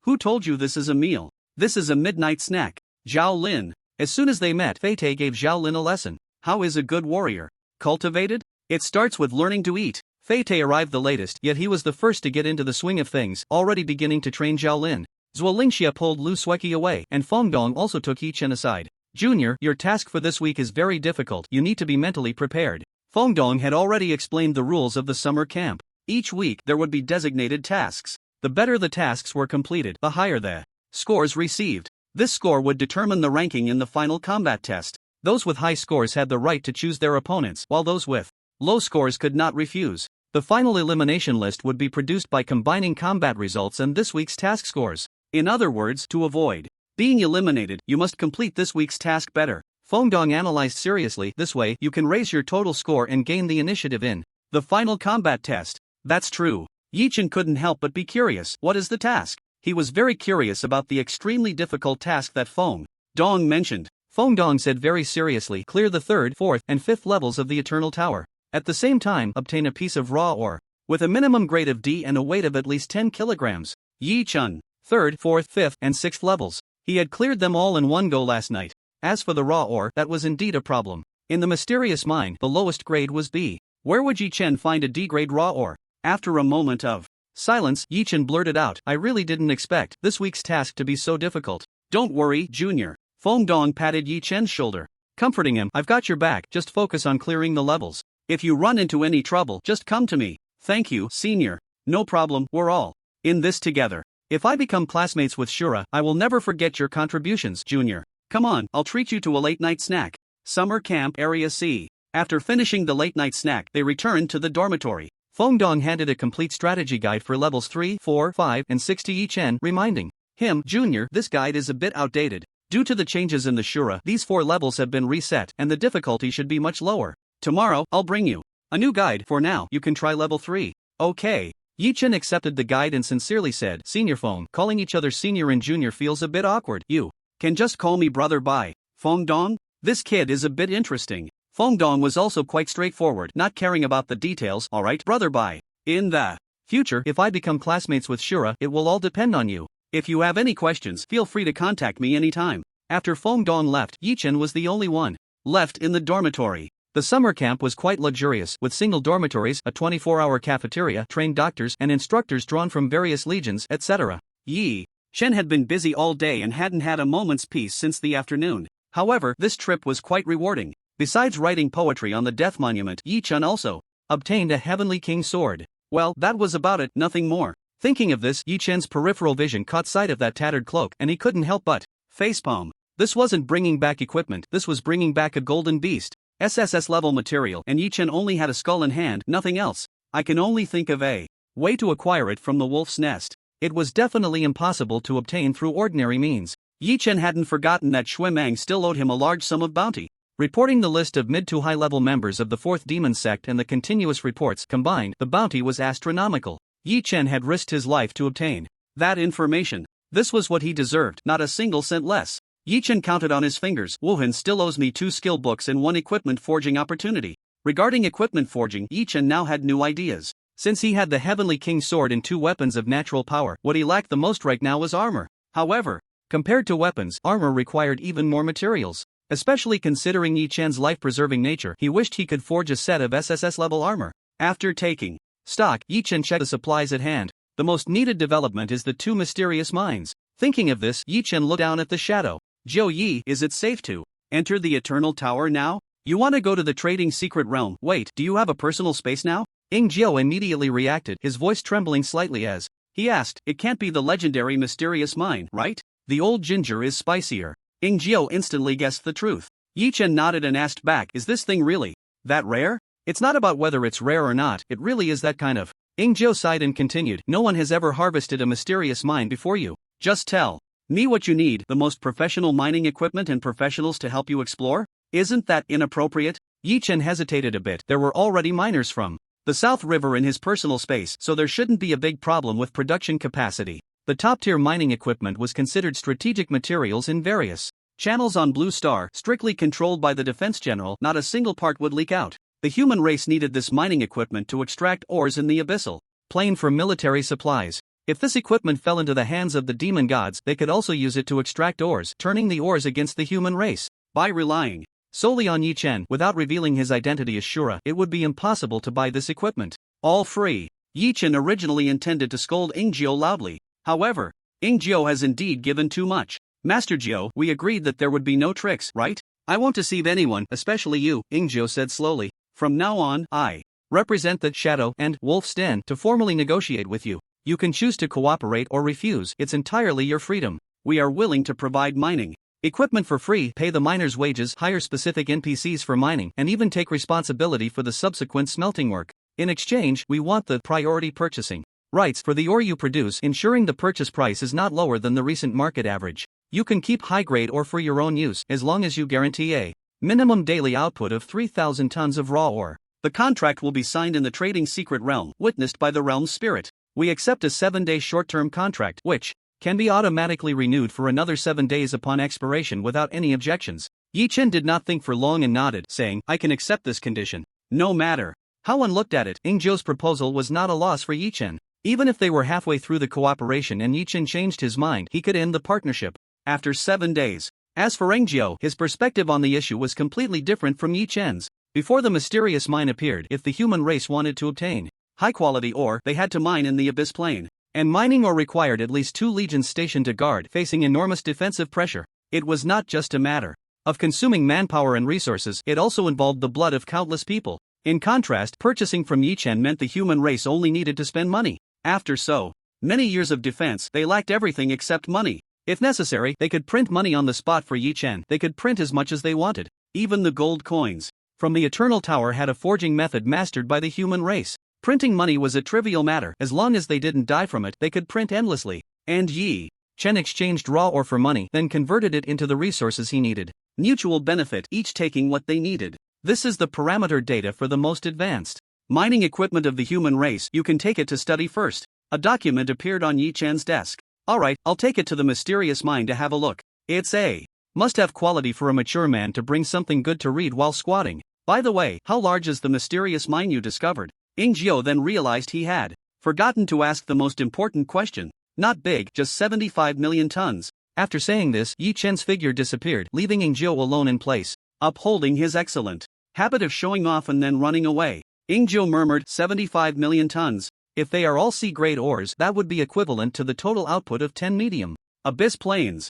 Who told you this is a meal? This is a midnight snack." Zhao Lin. As soon as they met, Fei-Te gave Zhao Lin a lesson. How is a good warrior cultivated? It starts with learning to eat. Fei-Te arrived the latest, yet he was the first to get into the swing of things, already beginning to train Zhao Lin. Zuolingxia pulled Lu Sueki away, and Feng Dong also took Yichen aside. "Junior, your task for this week is very difficult. You need to be mentally prepared." Feng Dong had already explained the rules of the summer camp. Each week, there would be designated tasks. The better the tasks were completed, the higher the scores received. This score would determine the ranking in the final combat test. Those with high scores had the right to choose their opponents, while those with low scores could not refuse. The final elimination list would be produced by combining combat results and this week's task scores. In other words, to avoid Being eliminated, you must complete this week's task better. Fengdong analyzed seriously. This way, you can raise your total score and gain the initiative in the final combat test. That's true. Yichen couldn't help but be curious. What is the task? He was very curious about the extremely difficult task that Fengdong mentioned. Fengdong said very seriously, clear the 3rd, 4th, and 5th levels of the Eternal Tower. At the same time, obtain a piece of raw ore with a minimum grade of D and a weight of at least 10 kilograms. Yichen, 3rd, 4th, 5th, and 6th levels. He had cleared them all in one go last night. As for the raw ore, that was indeed a problem. In the mysterious mine, the lowest grade was B. Where would Yichen find a D-grade raw ore? After a moment of silence, Yichen blurted out, I really didn't expect this week's task to be so difficult. Don't worry, Junior. Fengdong patted Yichen's shoulder, comforting him. I've got your back, just focus on clearing the levels. If you run into any trouble, just come to me. Thank you, Senior. No problem, we're all in this together. If I become classmates with Shura, I will never forget your contributions, Junior. Come on, I'll treat you to a late-night snack. Summer Camp Area C. After finishing the late-night snack, they returned to the dormitory. Fengdong handed a complete strategy guide for levels 3, 4, 5, and 6 to Yichen, reminding him, Junior, this guide is a bit outdated. Due to the changes in the Shura, these 4 levels have been reset, and the difficulty should be much lower. Tomorrow, I'll bring you a new guide. For now, you can try level 3. Okay. Yichen accepted the guide and sincerely said, Senior Feng, calling each other Senior and Junior feels a bit awkward. You can just call me brother. Bye. Fengdong? This kid is a bit interesting. Fengdong was also quite straightforward, not caring about the details. Alright, brother. Bye. In the future, if I become classmates with Shura, it will all depend on you. If you have any questions, feel free to contact me anytime. After Fengdong left, Yichen was the only one left in the dormitory. The summer camp was quite luxurious, with single dormitories, a 24-hour cafeteria, trained doctors and instructors drawn from various legions, etc. Yichen had been busy all day and hadn't had a moment's peace since the afternoon. However, this trip was quite rewarding. Besides writing poetry on the death monument, Yichen also obtained a Heavenly King sword. Well, that was about it, nothing more. Thinking of this, Yichen's peripheral vision caught sight of that tattered cloak, and he couldn't help but facepalm. This wasn't bringing back equipment, this was bringing back a golden beast. SSS level material, and Yichen only had a skull in hand, nothing else. I can only think of a way to acquire it from the wolf's nest. It was definitely impossible to obtain through ordinary means. Yichen hadn't forgotten that Shui Mang still owed him a large sum of bounty. Reporting the list of mid to high level members of the 4th Demon Sect and the continuous reports combined, the bounty was astronomical. Yichen had risked his life to obtain that information. This was what he deserved, not a single cent less. Yichen counted on his fingers. Wuhan still owes me 2 skill books and 1 equipment forging opportunity. Regarding equipment forging, Yichen now had new ideas. Since he had the Heavenly King sword and 2 weapons of natural power, what he lacked the most right now was armor. However, compared to weapons, armor required even more materials. Especially considering Yichen's life-preserving nature, he wished he could forge a set of SSS level armor. After taking stock, Yichen checked the supplies at hand. The most needed development is the 2 mysterious mines. Thinking of this, Yichen looked down at the shadow. Jiu Yi, is it safe to enter the Eternal Tower now? You want to go to the trading secret realm? Wait, do you have a personal space now? Ing Jiu immediately reacted, his voice trembling slightly as he asked, it can't be the legendary mysterious mine, right? The old ginger is spicier. Ing Jiu instantly guessed the truth. Yichen nodded and asked back, is this thing really that rare? It's not about whether it's rare or not, it really is that kind of. Ing Jiu sighed and continued, no one has ever harvested a mysterious mine before you. Just tell me what you need, the most professional mining equipment and professionals to help you explore? Isn't that inappropriate? Yichen hesitated a bit. There were already miners from the South River in his personal space, so there shouldn't be a big problem with production capacity. The top-tier mining equipment was considered strategic materials in various channels on Blue Star, strictly controlled by the Defense General. Not a single part would leak out. The human race needed this mining equipment to extract ores in the abyssal plane for military supplies. If this equipment fell into the hands of the demon gods, they could also use it to extract ores, turning the ores against the human race. By relying solely on Yichen, without revealing his identity as Shura, it would be impossible to buy this equipment all free. Yichen originally intended to scold Ing Jiu loudly. However, Ing Jiu has indeed given too much. Master Jiu, we agreed that there would be no tricks, right? I won't deceive anyone, especially you, Ing Jiu said slowly. From now on, I represent the Shadow and Wolf's Den to formally negotiate with you. You can choose to cooperate or refuse, it's entirely your freedom. We are willing to provide mining equipment for free, pay the miners' wages, hire specific NPCs for mining, and even take responsibility for the subsequent smelting work. In exchange, we want the priority purchasing rights for the ore you produce, ensuring the purchase price is not lower than the recent market average. You can keep high grade ore for your own use as long as you guarantee a minimum daily output of 3,000 tons of raw ore. The contract will be signed in the trading secret realm, witnessed by the realm's spirit. We accept a 7-day short-term contract, which can be automatically renewed for another 7 days upon expiration without any objections. Yi Chen did not think for long and nodded, saying, I can accept this condition. No matter how one looked at it, Ingzhou's proposal was not a loss for Yi Chen. Even if they were halfway through the cooperation and Yi Chen changed his mind, he could end the partnership after 7 days. As for Ingzhou, his perspective on the issue was completely different from Yi Chen's. Before the mysterious mine appeared, if the human race wanted to obtain high-quality ore, they had to mine in the Abyss Plain. And mining ore required at least 2 legions stationed to guard, facing enormous defensive pressure. It was not just a matter of consuming manpower and resources, it also involved the blood of countless people. In contrast, purchasing from Yi Chen meant the human race only needed to spend money. After so many years of defense, they lacked everything except money. If necessary, they could print money on the spot for Yi Chen. They could print as much as they wanted. Even the gold coins from the Eternal Tower had a forging method mastered by the human race. Printing money was a trivial matter. As long as they didn't die from it, they could print endlessly. And Yi Chen exchanged raw ore for money, then converted it into the resources he needed. Mutual benefit, each taking what they needed. This is the parameter data for the most advanced mining equipment of the human race. You can take it to study first. A document appeared on Yi Chen's desk. Alright, I'll take it to the mysterious mine to have a look. It's a must-have quality for a mature man to bring something good to read while squatting. By the way, how large is the mysterious mine you discovered? Ingzhou then realized he had forgotten to ask the most important question. Not big, just 75 million tons. After saying this, Yi Chen's figure disappeared, leaving Ingzhou alone in place, upholding his excellent habit of showing off and then running away. Ingzhou murmured, 75 million tons. If they are all C-grade ores, that would be equivalent to the total output of 10 medium Abyss Plains.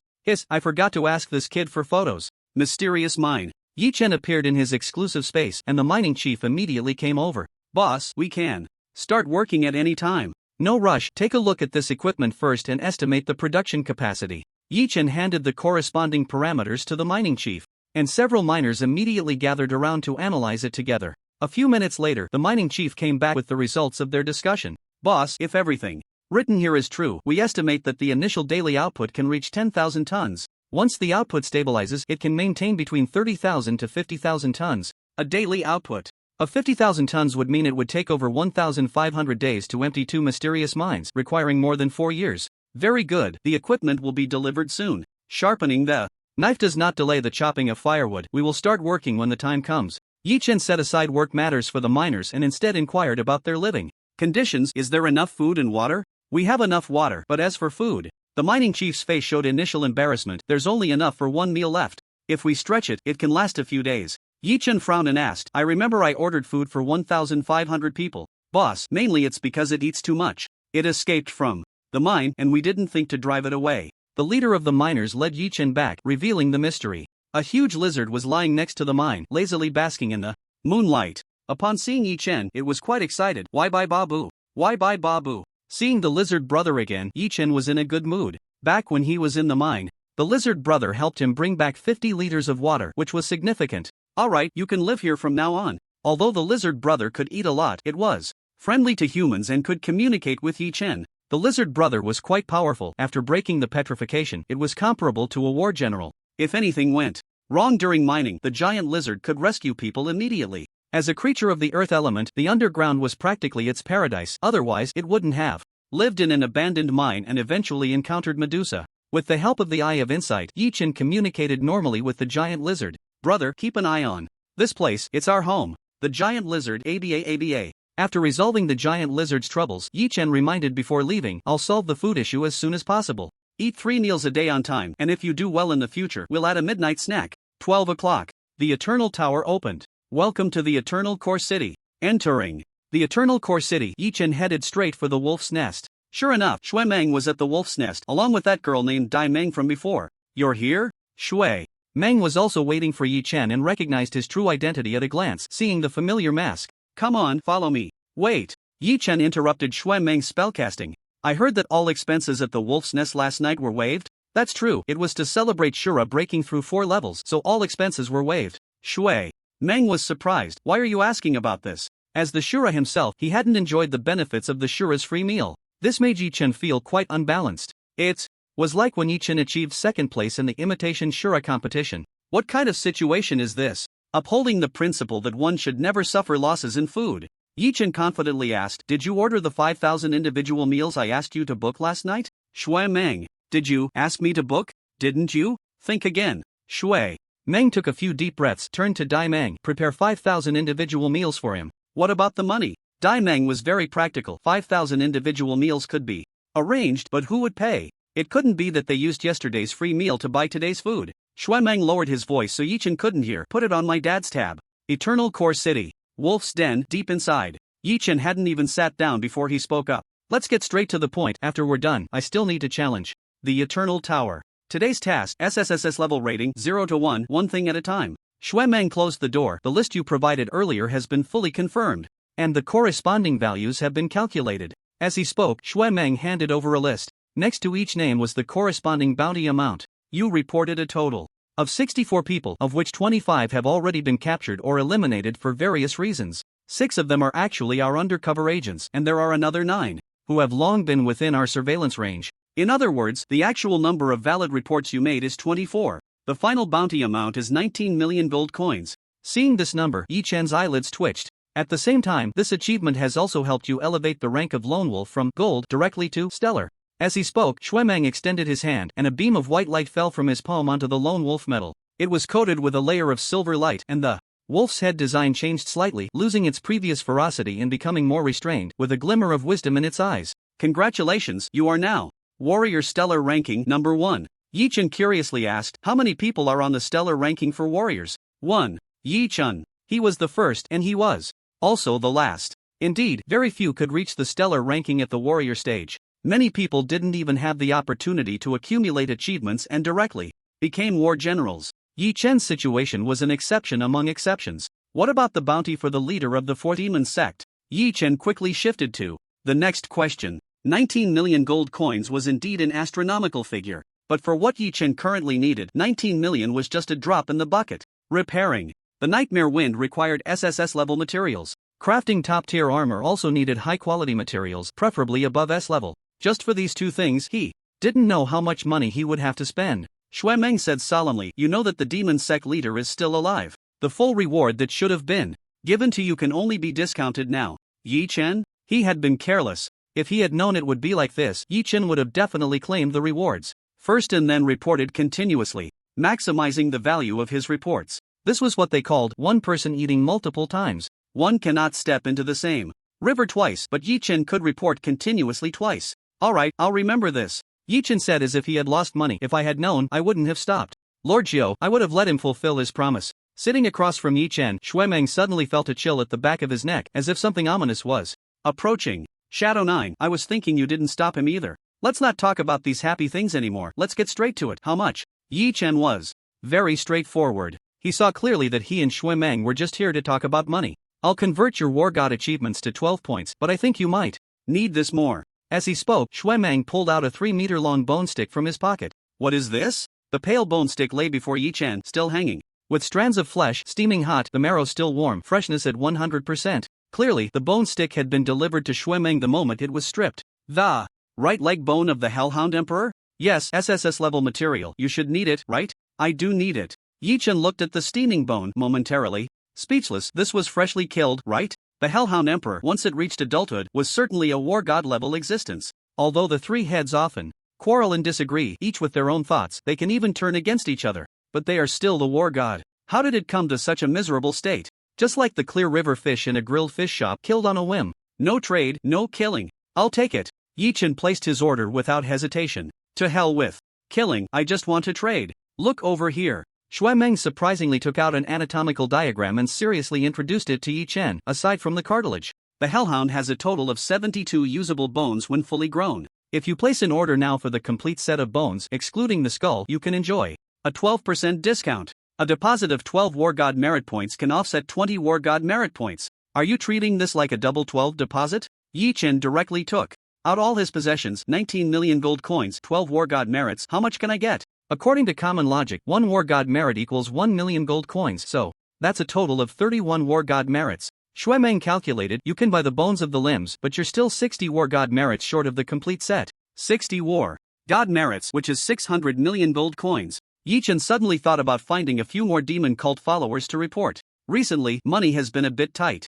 I forgot to ask this kid for photos. Mysterious mine. Yi Chen appeared in his exclusive space, and the mining chief immediately came over. Boss, we can start working at any time. No rush, take a look at this equipment first and estimate the production capacity. Yi Chen handed the corresponding parameters to the mining chief, and several miners immediately gathered around to analyze it together. A few minutes later, the mining chief came back with the results of their discussion. Boss, if everything written here is true, we estimate that the initial daily output can reach 10,000 tons. Once the output stabilizes, it can maintain between 30,000 to 50,000 tons. A daily output of 50,000 tons would mean it would take over 1,500 days to empty 2 mysterious mines, requiring more than 4 years. Very good, the equipment will be delivered soon. Sharpening the knife does not delay the chopping of firewood. We will start working when the time comes. Yi Chen set aside work matters for the miners and instead inquired about their living conditions. Is there enough food and water? We have enough water, but as for food, the mining chief's face showed initial embarrassment. There's only enough for 1 meal left. If we stretch it, it can last a few days. Yi Chen frowned and asked, I remember I ordered food for 1,500 people. Boss, mainly it's because it eats too much. It escaped from the mine and we didn't think to drive it away. The leader of the miners led Yi Chen back, revealing the mystery. A huge lizard was lying next to the mine, lazily basking in the moonlight. Upon seeing Yi Chen, it was quite excited. Why bye Babu? Why bye Babu? Seeing the lizard brother again, Yi Chen was in a good mood. Back when he was in the mine, the lizard brother helped him bring back 50 liters of water, which was significant. Alright, you can live here from now on. Although the lizard brother could eat a lot, it was friendly to humans and could communicate with Yi Chen. The lizard brother was quite powerful. After breaking the petrification, it was comparable to a war general. If anything went wrong during mining, the giant lizard could rescue people immediately. As a creature of the earth element, the underground was practically its paradise, otherwise it wouldn't have lived in an abandoned mine and eventually encountered Medusa. With the help of the Eye of Insight, Yi Chen communicated normally with the giant lizard. Brother, keep an eye on this place, it's our home. The giant lizard ABA. After resolving the giant lizard's troubles, Yi Chen reminded before leaving, I'll solve the food issue as soon as possible. Eat 3 meals a day on time, and if you do well in the future, we'll add a midnight snack. 12 o'clock. The Eternal Tower opened. Welcome to the Eternal Core City. Entering the Eternal Core City, Yi Chen headed straight for the wolf's nest. Sure enough, Shui Meng was at the wolf's nest, along with that girl named Dai Meng from before. You're here? Shui Meng was also waiting for Yi Chen and recognized his true identity at a glance, seeing the familiar mask. Come on, follow me. Wait. Yi Chen interrupted Shui Meng's spellcasting. I heard that all expenses at the wolf's nest last night were waived. That's true, it was to celebrate Shura breaking through 4 levels, so all expenses were waived. Shui Meng was surprised. Why are you asking about this? As the Shura himself, he hadn't enjoyed the benefits of the Shura's free meal. This made Yi Chen feel quite unbalanced. It's was like when Yi Chen achieved second place in the imitation Shura competition. What kind of situation is this? Upholding the principle that one should never suffer losses in food. Yi Chen confidently asked, did you order the 5,000 individual meals I asked you to book last night? Shui Meng, did you ask me to book? Didn't you? Think again. Shui. Meng took a few deep breaths, turned to Dai Meng, prepare 5,000 individual meals for him. What about the money? Dai Meng was very practical. 5,000 individual meals could be arranged, but who would pay? It couldn't be that they used yesterday's free meal to buy today's food. Shui Meng lowered his voice so Yi Chen couldn't hear. Put it on my dad's tab. Eternal Core City. Wolf's Den, deep inside. Yi Chen hadn't even sat down before he spoke up. Let's get straight to the point. After we're done, I still need to challenge the Eternal Tower. Today's task, SSS level rating, 0 to 1, one thing at a time. Shui Meng closed the door. The list you provided earlier has been fully confirmed, and the corresponding values have been calculated. As he spoke, Shui Meng handed over a list. Next to each name was the corresponding bounty amount. You reported a total of 64 people, of which 25 have already been captured or eliminated for various reasons. 6 of them are actually our undercover agents, and there are another 9 who have long been within our surveillance range. In other words, the actual number of valid reports you made is 24. The final bounty amount is 19 million gold coins. Seeing this number, Yi Chen's eyelids twitched. At the same time, this achievement has also helped you elevate the rank of Lone Wolf from Gold directly to Stellar. As he spoke, Shui Meng extended his hand, and a beam of white light fell from his palm onto the Lone Wolf medal. It was coated with a layer of silver light, and the wolf's head design changed slightly, losing its previous ferocity and becoming more restrained, with a glimmer of wisdom in its eyes. Congratulations, you are now Warrior Stellar ranking number 1. Yi Chen curiously asked, how many people are on the stellar ranking for warriors? 1. Yi Chen. He was the first, and he was also the last. Indeed, very few could reach the stellar ranking at the warrior stage. Many people didn't even have the opportunity to accumulate achievements and directly became war generals. Yi Chen's situation was an exception among exceptions. What about the bounty for the leader of the Fourth Demon sect? Yi Chen quickly shifted to the next question. 19 million gold coins was indeed an astronomical figure, but for what Yi Chen currently needed, 19 million was just a drop in the bucket. Repairing the Nightmare Wind required SSS level materials. Crafting top-tier armor also needed high-quality materials, preferably above S level. Just for these 2 things, he didn't know how much money he would have to spend. Shui Meng said solemnly, you know that the demon sect leader is still alive. The full reward that should have been given to you can only be discounted now. Yi Chen? He had been careless. If he had known it would be like this, Yi Chen would have definitely claimed the rewards first and then reported continuously, maximizing the value of his reports. This was what they called one person eating multiple times. One cannot step into the same river twice, but Yi Chen could report continuously twice. Alright, I'll remember this, Yi Chen said as if he had lost money. If I had known, I wouldn't have stopped. Lord Jiu, I would have let him fulfill his promise. Sitting across from Yi Chen, Shui Meng suddenly felt a chill at the back of his neck, as if something ominous was approaching. Shadow 9, I was thinking you didn't stop him either. Let's not talk about these happy things anymore, let's get straight to it. How much? Yi Chen was very straightforward. He saw clearly that he and Shui Meng were just here to talk about money. I'll convert your War God achievements to 12 points, but I think you might need this more. As he spoke, Shui Meng pulled out a 3-meter-long bone stick from his pocket. What is this? The pale bone stick lay before Yi Chen, still hanging, with strands of flesh steaming hot, the marrow still warm, freshness at 100%. Clearly, the bone stick had been delivered to Shui Meng the moment it was stripped. The right leg bone of the Hellhound Emperor? Yes, SSS level material. You should need it, right? I do need it. Yi Chen looked at the steaming bone momentarily, speechless. This was freshly killed, right? The Hellhound Emperor, once it reached adulthood, was certainly a war god level existence. Although the 3 heads often quarrel and disagree, each with their own thoughts, they can even turn against each other, but they are still the war god. How did it come to such a miserable state? Just like the clear river fish in a grilled fish shop, killed on a whim. No trade, no killing. I'll take it. Yi Chen placed his order without hesitation. To hell with killing, I just want to trade. Look over here. Shui Meng surprisingly took out an anatomical diagram and seriously introduced it to Yi Chen. Aside from the cartilage, the Hellhound has a total of 72 usable bones when fully grown. If you place an order now for the complete set of bones, excluding the skull, you can enjoy a 12% discount. A deposit of 12 War God merit points can offset 20 War God merit points. Are you treating this like a double 12 deposit? Yi Chen directly took out all his possessions, 19 million gold coins, 12 War God merits. How much can I get? According to common logic, 1 War God merit equals 1 million gold coins, so that's a total of 31 War God merits. Shui Meng calculated, you can buy the bones of the limbs, but you're still 60 War God merits short of the complete set. 60 War God merits, which is 600 million gold coins. Yi Chen suddenly thought about finding a few more demon cult followers to report. Recently, money has been a bit tight.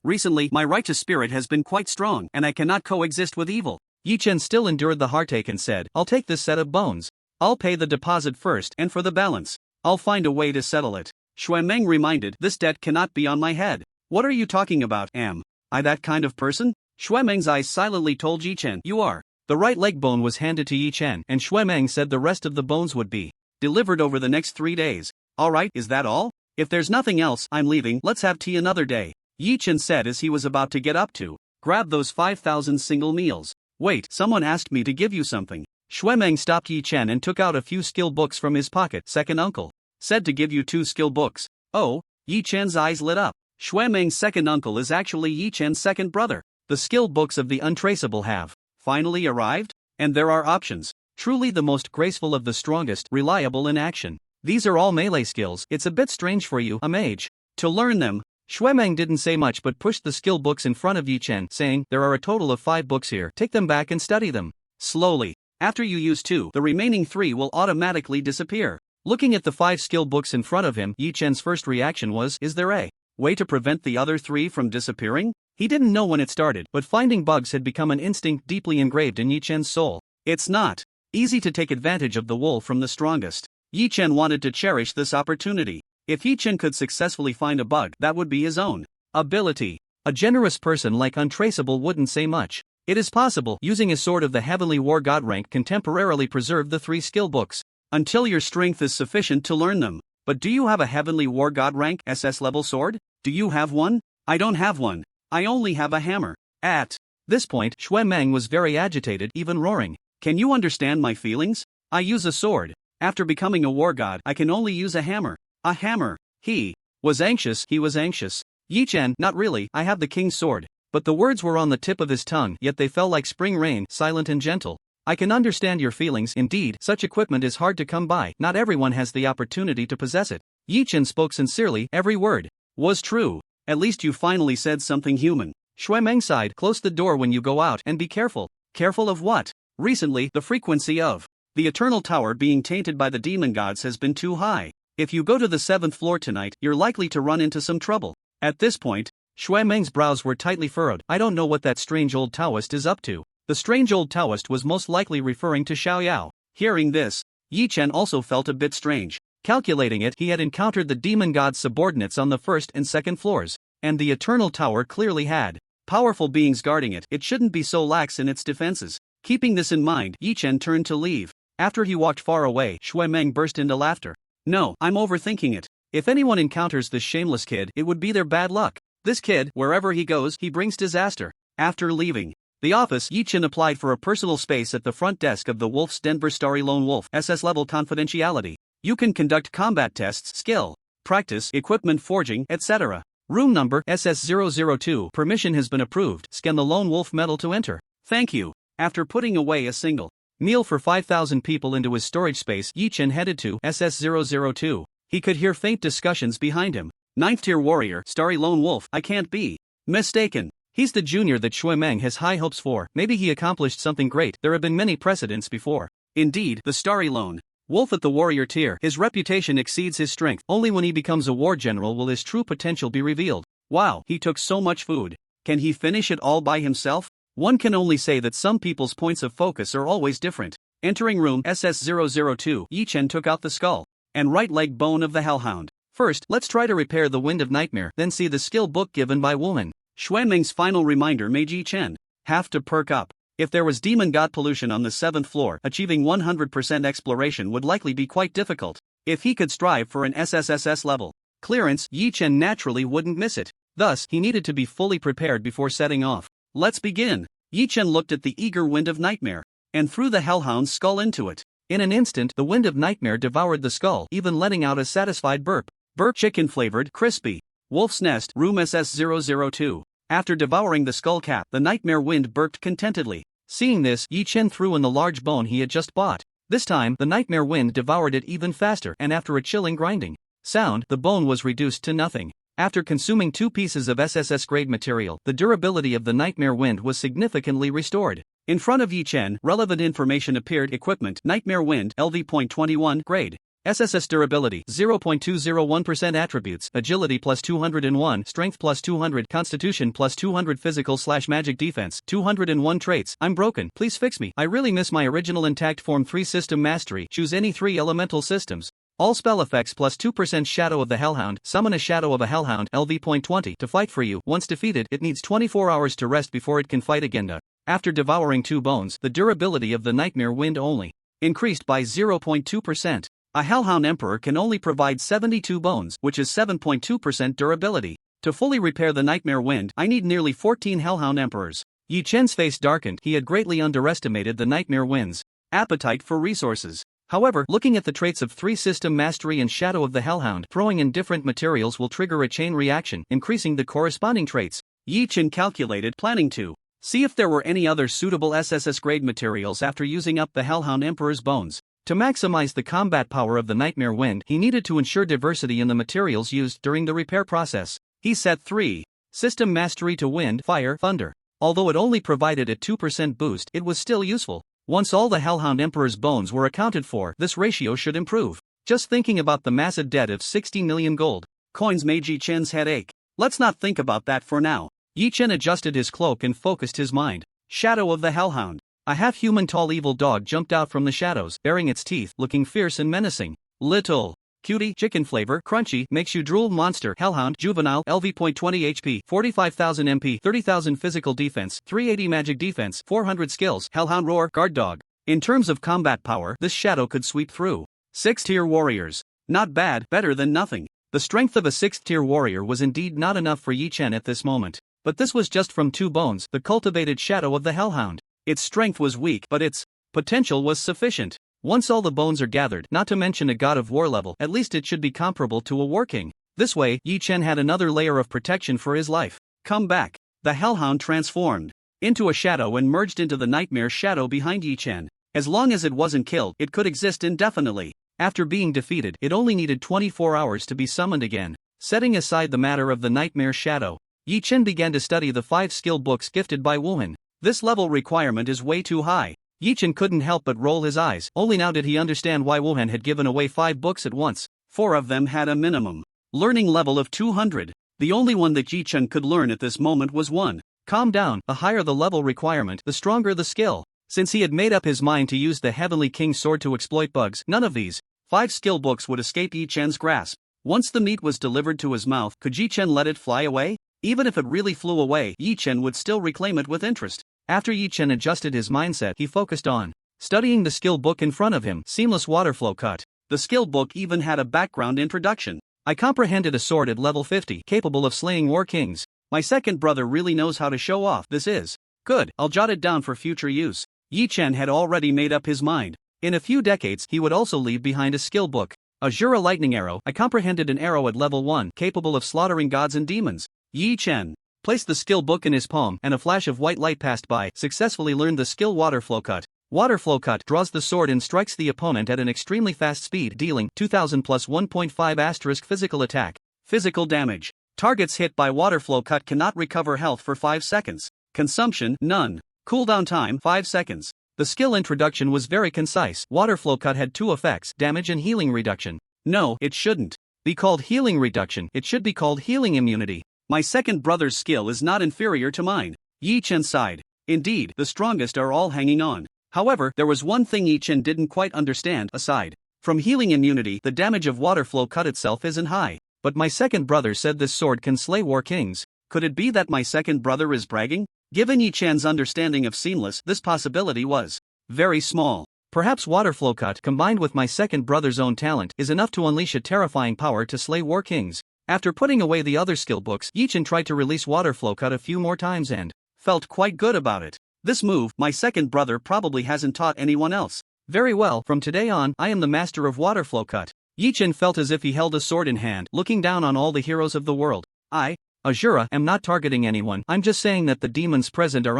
Recently, my righteous spirit has been quite strong, and I cannot coexist with evil. Yi Chen still endured the heartache and said, I'll take this set of bones. I'll pay the deposit first, and for the balance, I'll find a way to settle it. Xuemeng reminded, this debt cannot be on my head. What are you talking about? Am I that kind of person? Xuemeng's eyes silently told Yi Chen, you are. The right leg bone was handed to Yi Chen, and Xuemeng said the rest of the bones would be delivered over the next 3 days. Alright, is that all? If there's nothing else, I'm leaving, let's have tea another day. Yi Chen said as he was about to get up to grab those 5,000 single meals. Wait, someone asked me to give you something. Xuemeng stopped Yi Chen and took out a few skill books from his pocket. Second uncle said to give you 2 skill books. Oh, Yi Chen's eyes lit up. Xuemeng's second uncle is actually Yi Chen's second brother. The skill books of the untraceable have finally arrived, and there are options. Truly the most graceful of the strongest, reliable in action. These are all melee skills. It's a bit strange for you, a mage, to learn them. Xuemeng didn't say much but pushed the skill books in front of Yi Chen, saying, there are a total of 5 books here. Take them back and study them. Slowly. After you use 2, the remaining 3 will automatically disappear. Looking at the 5 skill books in front of him, Yi Chen's first reaction was, is there a way to prevent the other 3 from disappearing? He didn't know when it started, but finding bugs had become an instinct deeply engraved in Yi Chen's soul. It's not easy to take advantage of the wool from the strongest. Yi Chen wanted to cherish this opportunity. If Yi Chen could successfully find a bug, that would be his own ability. A generous person like Untraceable wouldn't say much. It is possible, using a sword of the Heavenly War God rank can temporarily preserve the 3 skill books, until your strength is sufficient to learn them. But do you have a Heavenly War God rank SS level sword? Do you have one? I don't have one. I only have a hammer. At this point, Xuemeng was very agitated, even roaring. Can you understand my feelings? I use a sword. After becoming a war god, I can only use a hammer. A hammer. He was anxious. Yi Chen, not really, I have the king's sword. But the words were on the tip of his tongue, yet they fell like spring rain, silent and gentle. I can understand your feelings. Indeed, such equipment is hard to come by. Not everyone has the opportunity to possess it. Yi Chen spoke sincerely, every word was true. At least you finally said something human. Xuemeng sighed, close the door when you go out, and be careful. Careful of what? Recently, the frequency of the Eternal Tower being tainted by the demon gods has been too high. If you go to the 7th floor tonight, you're likely to run into some trouble. At this point, Xuemeng's brows were tightly furrowed. I don't know what that strange old Taoist is up to. The strange old Taoist was most likely referring to Xiaoyao. Hearing this, Yi Chen also felt a bit strange. Calculating it, he had encountered the demon god's subordinates on the 1st and 2nd floors, and the Eternal Tower clearly had powerful beings guarding it. It shouldn't be so lax in its defenses. Keeping this in mind, Yi Chen turned to leave. After he walked far away, Xuemeng burst into laughter. No, I'm overthinking it. If anyone encounters this shameless kid, it would be their bad luck. This kid, wherever he goes, he brings disaster. After leaving the office, Yi Chen applied for a personal space at the front desk of the Wolf's Denver Starry Lone Wolf SS level confidentiality. You can conduct combat tests, skill, practice, equipment forging, etc. Room number SS002. Permission has been approved. Scan the Lone Wolf medal to enter. Thank you. After putting away a single meal for 5,000 people into his storage space, Yi Chen headed to SS002. He could hear faint discussions behind him. 9th tier warrior, Starry Lone Wolf, I can't be mistaken. He's the junior that Xuemeng has high hopes for. Maybe he accomplished something great. There have been many precedents before. Indeed, the Starry Lone Wolf at the warrior tier. His reputation exceeds his strength. Only when he becomes a war general will his true potential be revealed. Wow, he took so much food. Can he finish it all by himself? One can only say that some people's points of focus are always different. Entering room SS002, Yi Chen took out the skull and right leg bone of the Hellhound. First, let's try to repair the Wind of Nightmare, then see the skill book given by woman. Xuemeng's final reminder made Yi Chen have to perk up. If there was demon god pollution on the 7th floor, achieving 100% exploration would likely be quite difficult. If he could strive for an SSS level clearance, Yi Chen naturally wouldn't miss it. Thus, he needed to be fully prepared before setting off. Let's begin. Yi Chen looked at the eager Wind of Nightmare and threw the Hellhound's skull into it. In an instant, the Wind of Nightmare devoured the skull, even letting out a satisfied burp. Burp chicken-flavored, crispy. Wolf's Nest, room SS002. After devouring the skull cap, the Nightmare Wind burped contentedly. Seeing this, Yi Chen threw in the large bone he had just bought. This time, the Nightmare Wind devoured it even faster, and after a chilling grinding sound, the bone was reduced to nothing. After consuming 2 pieces of SSS grade material, the durability of the Nightmare Wind was significantly restored. In front of Yi Chen, relevant information appeared. Equipment, Nightmare Wind, LV.21, grade. SSS durability, 0.201% attributes, agility plus 201, strength plus 200, constitution plus 200, physical/magic defense, 201 traits. I'm broken, please fix me. I really miss my original intact form 3 system mastery. Choose any 3 elemental systems. All spell effects plus 2% Shadow of the Hellhound. Summon a Shadow of a Hellhound, LV.20, to fight for you. Once defeated, it needs 24 hours to rest before it can fight again. After devouring 2 bones, the durability of the Nightmare Wind only increased by 0.2%. A Hellhound Emperor can only provide 72 bones, which is 7.2% durability. To fully repair the Nightmare Wind, I need nearly 14 Hellhound Emperors. Yi Chen's face darkened. He had greatly underestimated the Nightmare Wind's appetite for resources. However, looking at the traits of 3 System Mastery and Shadow of the Hellhound, throwing in different materials will trigger a chain reaction, increasing the corresponding traits. Yi Chen calculated, planning to see if there were any other suitable SSS grade materials after using up the Hellhound Emperor's bones. To maximize the combat power of the Nightmare Wind, he needed to ensure diversity in the materials used during the repair process. He set 3 System Mastery to Wind, Fire, Thunder. Although it only provided a 2% boost, it was still useful. Once all the Hellhound Emperor's bones were accounted for, this ratio should improve. Just thinking about the massive debt of 60 million gold coins made Yi Chen's head ache. Let's not think about that for now. Yi Chen adjusted his cloak and focused his mind. Shadow of the Hellhound. A half-human tall evil dog jumped out from the shadows, baring its teeth, looking fierce and menacing. Little cutie, chicken flavor, crunchy, makes you drool. Monster, Hellhound, juvenile, LV.20 HP, 45,000 MP, 30,000 physical defense, 380 magic defense, 400 skills. Hellhound roar, guard dog. In terms of combat power, this shadow could sweep through 6th-tier warriors. Not bad, better than nothing. The strength of a 6th-tier warrior was indeed not enough for Yi Chen at this moment. But this was just from 2 bones, the cultivated Shadow of the Hellhound. Its strength was weak, but its potential was sufficient. Once all the bones are gathered, not to mention a god of war level, at least it should be comparable to a war king. This way, Yi Chen had another layer of protection for his life. Come back. The Hellhound transformed into a shadow and merged into the nightmare shadow behind Yi Chen. As long as it wasn't killed, it could exist indefinitely. After being defeated, it only needed 24 hours to be summoned again. Setting aside the matter of the nightmare shadow, Yi Chen began to study the 5 skill books gifted by Wuhan. This level requirement is way too high. Yi Chen couldn't help but roll his eyes. Only now did he understand why Wuhan had given away 5 books at once. 4 of them had a minimum learning level of 200. The only one that Yi Chen could learn at this moment was 1. Calm down, the higher the level requirement, the stronger the skill. Since he had made up his mind to use the Heavenly King's sword to exploit bugs, none of these 5 skill books would escape Yi Chen's grasp. Once the meat was delivered to his mouth, could Yi Chen let it fly away? Even if it really flew away, Yi Chen would still reclaim it with interest. After Yi Chen adjusted his mindset, he focused on studying the skill book in front of him, Seamless Waterflow Cut. The skill book even had a background introduction. I comprehended a sword at level 50, capable of slaying war kings. My second brother really knows how to show off. This is good. I'll jot it down for future use. Yi Chen had already made up his mind. In a few decades, he would also leave behind a skill book. Azura Lightning Arrow. I comprehended an arrow at level 1, capable of slaughtering gods and demons. Yi Chen placed the skill book in his palm, and a flash of white light passed by. Successfully learned the skill Waterflow Cut. Waterflow Cut draws the sword and strikes the opponent at an extremely fast speed, dealing 2000 plus 1.5 * physical attack. Physical damage. Targets hit by Waterflow Cut cannot recover health for 5 seconds. Consumption, none. Cooldown time, 5 seconds. The skill introduction was very concise. Waterflow Cut had 2 effects, damage and healing reduction. No, it shouldn't be called healing reduction, it should be called healing immunity. My second brother's skill is not inferior to mine. Yi Chen sighed. Indeed, the strongest are all hanging on. However, there was one thing Yi Chen didn't quite understand. Aside from healing immunity, the damage of Waterflow Cut itself isn't high. But my second brother said this sword can slay war kings. Could it be that my second brother is bragging? Given Yi Chen's understanding of Seamless, this possibility was very small. Perhaps Waterflow Cut, combined with my second brother's own talent, is enough to unleash a terrifying power to slay war kings. After putting away the other skill books, Yi Chen tried to release Waterflow Cut a few more times and felt quite good about it. This move, my second brother probably hasn't taught anyone else. Very well, from today on, I am the master of Waterflow Cut. Yi Chen felt as if he held a sword in hand, looking down on all the heroes of the world. I, Azura, am not targeting anyone. I'm just saying that the demons present are ..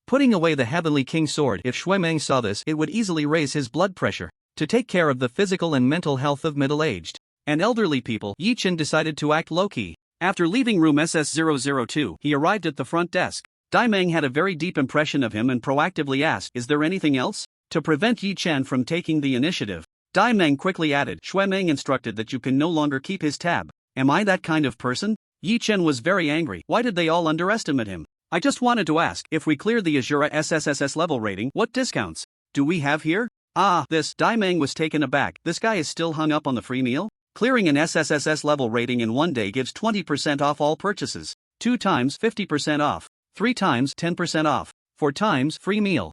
Putting away the Heavenly King's sword. If Shui Meng saw this, it would easily raise his blood pressure. To take care of the physical and mental health of middle-aged and elderly people, Yi Chen decided to act low-key. After leaving room SS002, he arrived at the front desk. Daimeng had a very deep impression of him and proactively asked, "Is there anything else?" To prevent Yi Chen from taking the initiative, Daimeng quickly added, "Xuemeng instructed that you can no longer keep his tab. Am I that kind of person?" Yi Chen was very angry. Why did they all underestimate him? "I just wanted to ask, if we clear the Azura SSS level rating, what discounts do we have here?" This. Daimeng was taken aback. This guy is still hung up on the free meal? Clearing an SSS level rating in one day gives 20% off all purchases. 2 times 50% off. 3 times 10% off. 4 times free meal.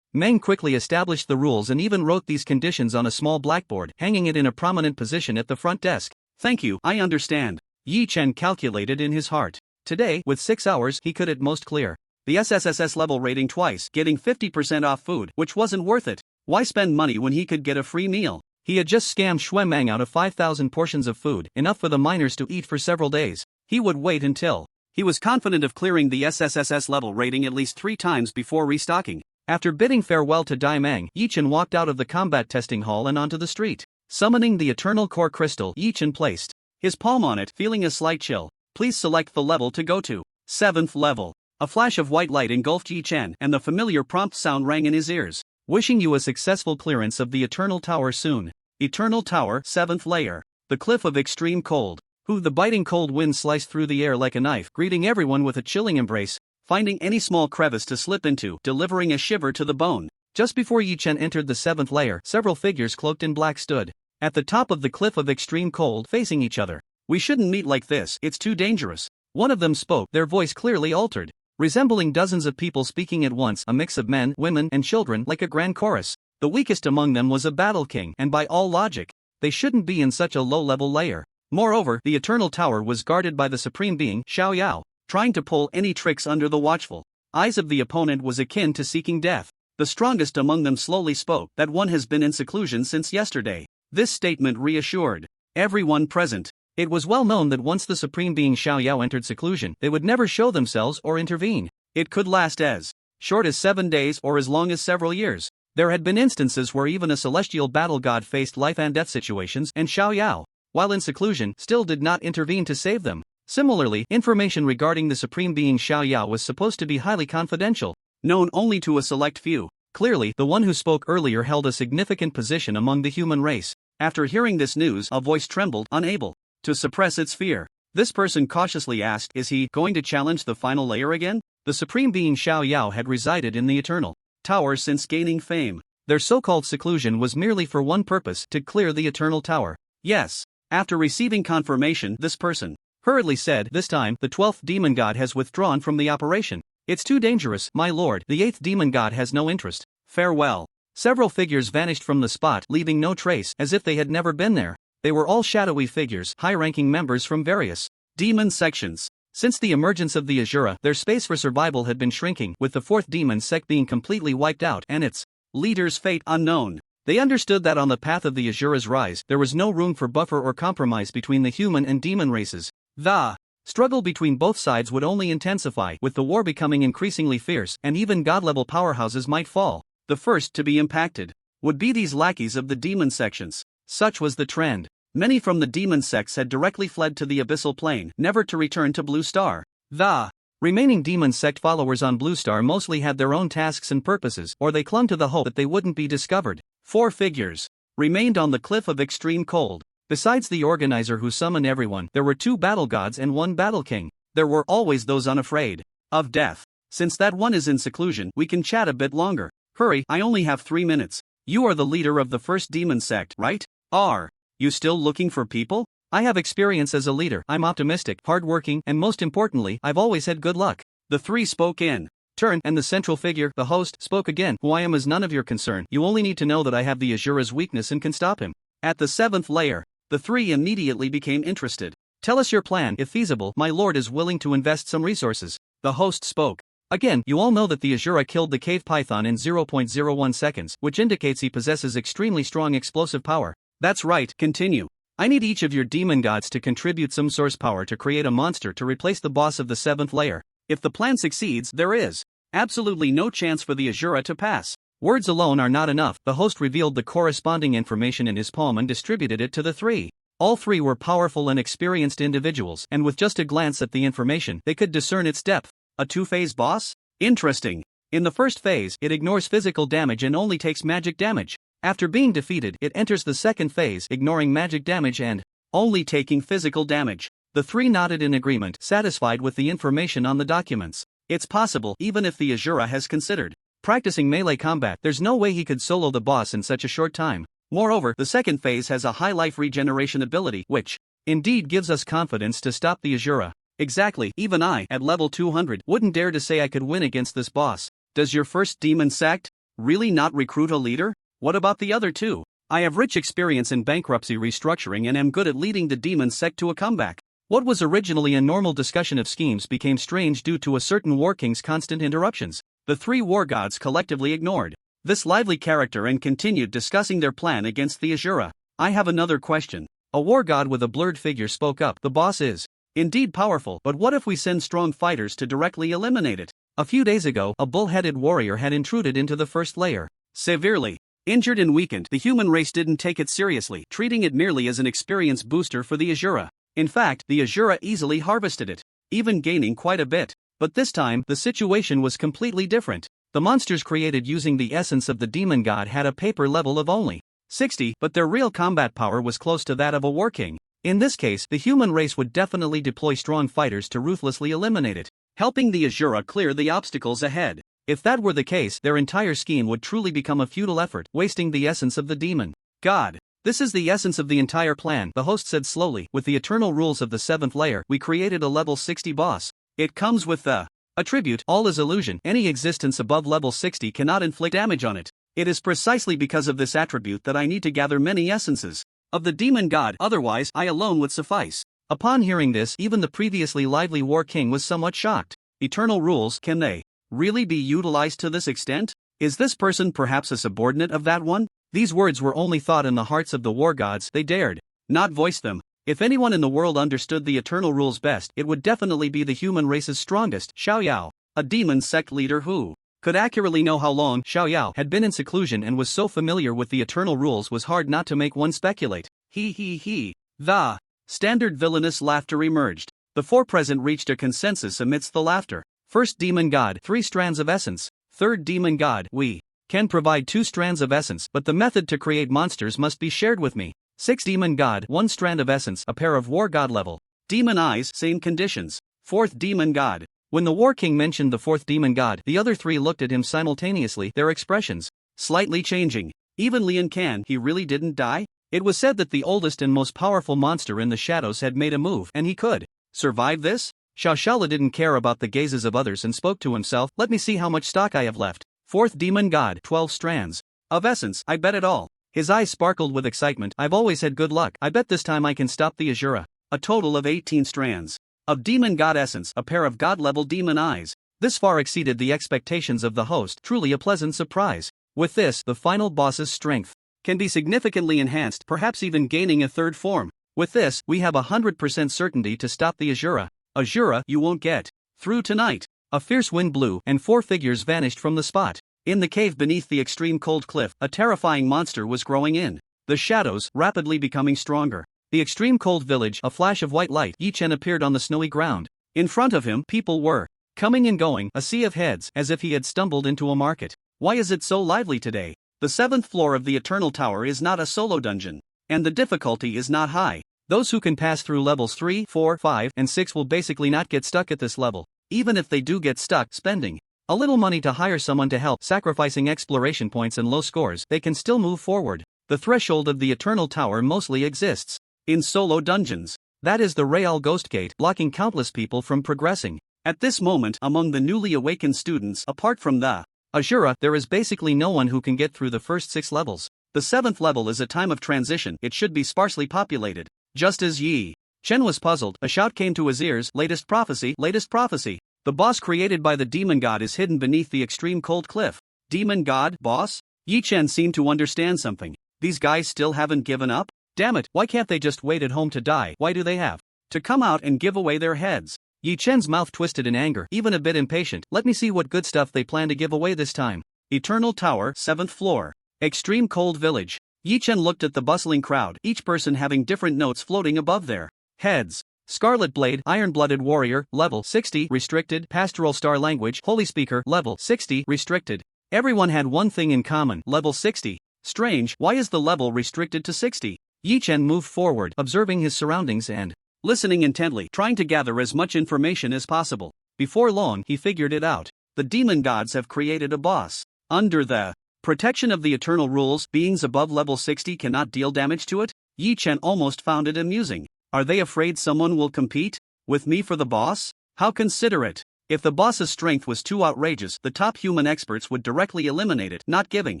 Meng quickly established the rules and even wrote these conditions on a small blackboard, hanging it in a prominent position at the front desk. "Thank you, I understand." Yi Chen calculated in his heart. Today, with 6 hours, he could at most clear the SSS level rating twice, getting 50% off food, which wasn't worth it. Why spend money when he could get a free meal? He had just scammed Xuemeng out of 5,000 portions of food, enough for the miners to eat for several days. He would wait until he was confident of clearing the SSS level rating at least 3 times before restocking. After bidding farewell to Daimeng, Yi Chen walked out of the combat testing hall and onto the street. Summoning the Eternal Core Crystal, Yi Chen placed his palm on it, feeling a slight chill. "Please select the level to go to." 7th level. A flash of white light engulfed Yi Chen, and the familiar prompt sound rang in his ears. "Wishing you a successful clearance of the Eternal Tower soon. Eternal Tower, 7th layer. The Cliff of Extreme Cold." The biting cold wind sliced through the air like a knife, greeting everyone with a chilling embrace, finding any small crevice to slip into, delivering a shiver to the bone. Just before Yi Chen entered the 7th layer, several figures cloaked in black stood at the top of the Cliff of Extreme Cold, facing each other. "We shouldn't meet like this, it's too dangerous." One of them spoke, their voice clearly altered, resembling dozens of people speaking at once, a mix of men, women, and children, like a grand chorus. The weakest among them was a battle king, and by all logic, they shouldn't be in such a low-level layer. Moreover, the Eternal Tower was guarded by the Supreme Being, Xiao Yao, trying to pull any tricks under the watchful eyes of the opponent was akin to seeking death. The strongest among them slowly spoke, "That one has been in seclusion since yesterday." This statement reassured everyone present. It was well known that once the Supreme Being Xiao Yao entered seclusion, they would never show themselves or intervene. It could last as short as 7 days or as long as several years. There had been instances where even a celestial battle god faced life and death situations, and Xiao Yao, while in seclusion, still did not intervene to save them. Similarly, information regarding the Supreme Being Xiao Yao was supposed to be highly confidential, known only to a select few. Clearly, the one who spoke earlier held a significant position among the human race. After hearing this news, a voice trembled, unable to suppress its fear. This person cautiously asked, "Is he going to challenge the final layer again?" The Supreme Being Xiao Yao had resided in the Eternal Tower since gaining fame. Their so-called seclusion was merely for one purpose, to clear the Eternal Tower. Yes. After receiving confirmation, this person hurriedly said, "This time, the 12th demon god has withdrawn from the operation. It's too dangerous, my lord. The 8th demon god has no interest. Farewell." Several figures vanished from the spot, leaving no trace, as if they had never been there. They were all shadowy figures, high-ranking members from various demon sections. Since the emergence of the Azura, their space for survival had been shrinking, with the 4th demon sect being completely wiped out and its leader's fate unknown. They understood that on the path of the Azura's rise, there was no room for buffer or compromise between the human and demon races. The struggle between both sides would only intensify, with the war becoming increasingly fierce, and even god-level powerhouses might fall. The first to be impacted would be these lackeys of the demon sections. Such was the trend. Many from the demon sects had directly fled to the abyssal plane, never to return to Blue Star. The remaining demon sect followers on Blue Star mostly had their own tasks and purposes, or they clung to the hope that they wouldn't be discovered. 4 figures remained on the Cliff of Extreme Cold. Besides the organizer who summoned everyone, there were 2 battle gods and 1 battle king. There were always those unafraid of death. Since that one is in seclusion, we can chat a bit longer. Hurry, I only have 3 minutes. You are the leader of the first demon sect, right? Are you still looking for people? I have experience as a leader. I'm optimistic, hardworking, and most importantly, I've always had good luck. The 3 spoke in turn, and the central figure, the host, spoke again. "Who I am is none of your concern. You only need to know that I have the Azura's weakness and can stop him." At the 7th layer, the 3 immediately became interested. "Tell us your plan. If feasible, my lord is willing to invest some resources." The host spoke again. "You all know that the Azura killed the cave python in 0.01 seconds, which indicates he possesses extremely strong explosive power." "That's right, continue." "I need each of your demon gods to contribute some source power to create a monster to replace the boss of the 7th layer. If the plan succeeds, there is absolutely no chance for the Azura to pass." Words alone are not enough. The host revealed the corresponding information in his palm and distributed it to the 3. All 3 were powerful and experienced individuals, and with just a glance at the information, they could discern its depth. A two-phase boss? Interesting. In the first phase, it ignores physical damage and only takes magic damage. After being defeated, it enters the second phase, ignoring magic damage and only taking physical damage. The three nodded in agreement, satisfied with the information on the documents. It's possible, even if the Azura has considered practicing melee combat, there's no way he could solo the boss in such a short time. Moreover, the second phase has a high life regeneration ability, which indeed gives us confidence to stop the Azura. Exactly, even I, at level 200, wouldn't dare to say I could win against this boss. Does your first demon sect really not recruit a leader? What about the other two? I have rich experience in bankruptcy restructuring and am good at leading the demon sect to a comeback. What was originally a normal discussion of schemes became strange due to a certain war king's constant interruptions. The three war gods collectively ignored this lively character and continued discussing their plan against the Azura. I have another question. A war god with a blurred figure spoke up. The boss is indeed powerful, but what if we send strong fighters to directly eliminate it? A few days ago, a bull-headed warrior had intruded into the first layer. Severely injured and weakened, the human race didn't take it seriously, treating it merely as an experience booster for the Azura. In fact, the Azura easily harvested it, even gaining quite a bit. But this time, the situation was completely different. The monsters created using the essence of the demon god had a paper level of only 60, but their real combat power was close to that of a war king. In this case, the human race would definitely deploy strong fighters to ruthlessly eliminate it, helping the Azura clear the obstacles ahead. If that were the case, their entire scheme would truly become a futile effort, wasting the essence of the demon god. This is the essence of the entire plan, the host said slowly. With the eternal rules of the 7th layer, we created a level 60 boss. It comes with the attribute, all is illusion. Any existence above level 60 cannot inflict damage on it. It is precisely because of this attribute that I need to gather many essences of the demon god, otherwise I alone would suffice. Upon hearing this, even the previously lively war king was somewhat shocked. Eternal rules, can they really be utilized to this extent? Is this person perhaps a subordinate of that one? These words were only thought in the hearts of the war gods, they dared not voice them. If anyone in the world understood the eternal rules best, it would definitely be the human race's strongest, Xiaoyao, a demon sect leader who could accurately know how long Xiaoyao had been in seclusion and was so familiar with the eternal rules was hard not to make one speculate. He. The standard villainous laughter emerged. The four present reached a consensus amidst the laughter. First demon god, 3 strands of essence. Third demon god, we can provide 2 strands of essence, but the method to create monsters must be shared with me. 6 demon god, 1 strand of essence, a pair of war god level. Demon eyes, same conditions. 4th demon god. When the war king mentioned the 4th demon god, the other 3 looked at him simultaneously, their expressions slightly changing. Even Lian Can, he really didn't die? It was said that the oldest and most powerful monster in the shadows had made a move, and he could survive this? Xiaoshala didn't care about the gazes of others and spoke to himself, let me see how much stock I have left. 4th demon god, 12 strands of essence, I bet it all. His eyes sparkled with excitement, I've always had good luck, I bet this time I can stop the Azura. A total of 18 strands of demon god essence, a pair of god-level demon eyes. This far exceeded the expectations of the host, truly a pleasant surprise. With this, the final boss's strength can be significantly enhanced, perhaps even gaining a 3rd form. With this, we have 100% certainty to stop the Azura. Azura, you won't get through tonight. A fierce wind blew, and 4 figures vanished from the spot. In the cave beneath the extreme cold cliff, a terrifying monster was growing in the shadows, rapidly becoming stronger. The extreme cold village, a flash of white light, Yi Chen appeared on the snowy ground. In front of him, people were coming and going, a sea of heads, as if he had stumbled into a market. Why is it so lively today? The 7th floor of the Eternal Tower is not a solo dungeon, and the difficulty is not high. Those who can pass through levels 3, 4, 5, and 6 will basically not get stuck at this level. Even if they do get stuck, spending a little money to hire someone to help, sacrificing exploration points and low scores, they can still move forward. The threshold of the Eternal Tower mostly exists in solo dungeons. That is the Real Ghost Gate, blocking countless people from progressing. At this moment, among the newly awakened students, apart from the Azura, there is basically no one who can get through the first 6 levels. The 7th level is a time of transition, it should be sparsely populated. Just as Yi Chen was puzzled, a shout came to his ears, latest prophecy, latest prophecy. The boss created by the demon god is hidden beneath the extreme cold cliff. Demon god, boss? Yi Chen seemed to understand something. These guys still haven't given up? Damn it, why can't they just wait at home to die? Why do they have to come out and give away their heads? Yi Chen's mouth twisted in anger, even a bit impatient. Let me see what good stuff they plan to give away this time. Eternal Tower, 7th floor. Extreme cold village. Yi Chen looked at the bustling crowd, each person having different notes floating above their heads. Scarlet Blade, Iron-Blooded Warrior, level 60, restricted. Pastoral Star Language, Holy Speaker, level 60, restricted. Everyone had one thing in common, level 60. Strange, why is the level restricted to 60? Yi Chen moved forward, observing his surroundings and listening intently, trying to gather as much information as possible. Before long, he figured it out. The demon gods have created a boss. Under the protection of the eternal rules, beings above level 60 cannot deal damage to it? Yi Chen almost found it amusing. Are they afraid someone will compete with me for the boss? How considerate. If the boss's strength was too outrageous, the top human experts would directly eliminate it, not giving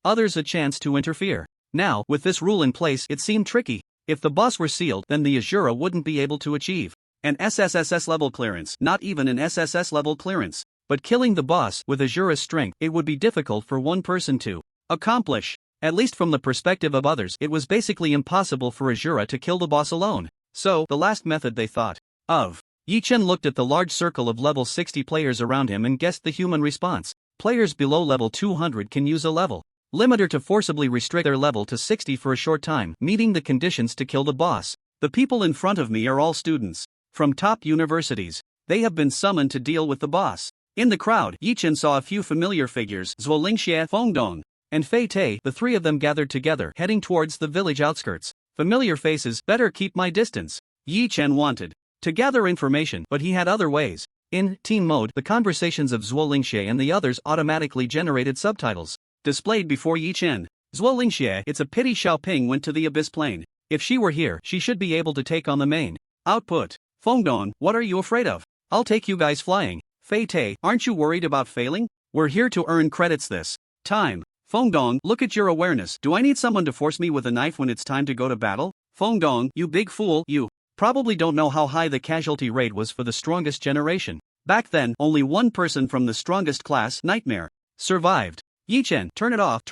others a chance to interfere. Now, with this rule in place, it seemed tricky. If the boss were sealed, then the Azura wouldn't be able to achieve an SSS level clearance, not even an SSS level clearance. But killing the boss with Azura's strength, it would be difficult for one person to accomplish. At least from the perspective of others, it was basically impossible for Azura to kill the boss alone. So, the last method they thought of. Yi Chen looked at the large circle of level 60 players around him and guessed the human response. Players below level 200 can use a level limiter to forcibly restrict their level to 60 for a short time, meeting the conditions to kill the boss. The people in front of me are all students from top universities. They have been summoned to deal with the boss. In the crowd, Yi Chen saw a few familiar figures, Zhuo Lingxie, Fengdong, and Fei Tei. The three of them gathered together, heading towards the village outskirts. Familiar faces, better keep my distance. Yi Chen wanted to gather information, but he had other ways. In team mode, the conversations of Zhuo Lingxie and the others automatically generated subtitles displayed before Yi Chen. Zhuo Lingxie, it's a pity Xiaoping went to the abyss plane. If she were here, she should be able to take on the main output. Fengdong, what are you afraid of? I'll take you guys flying. Fei Tei, aren't you worried about failing? We're here to earn credits this time. Fengdong, look at your awareness. Do I need someone to force me with a knife when it's time to go to battle? Fengdong, you big fool, you probably don't know how high the casualty rate was for the strongest generation. Back then, only one person from the strongest class, Nightmare, survived. Yi Chen, turn it off,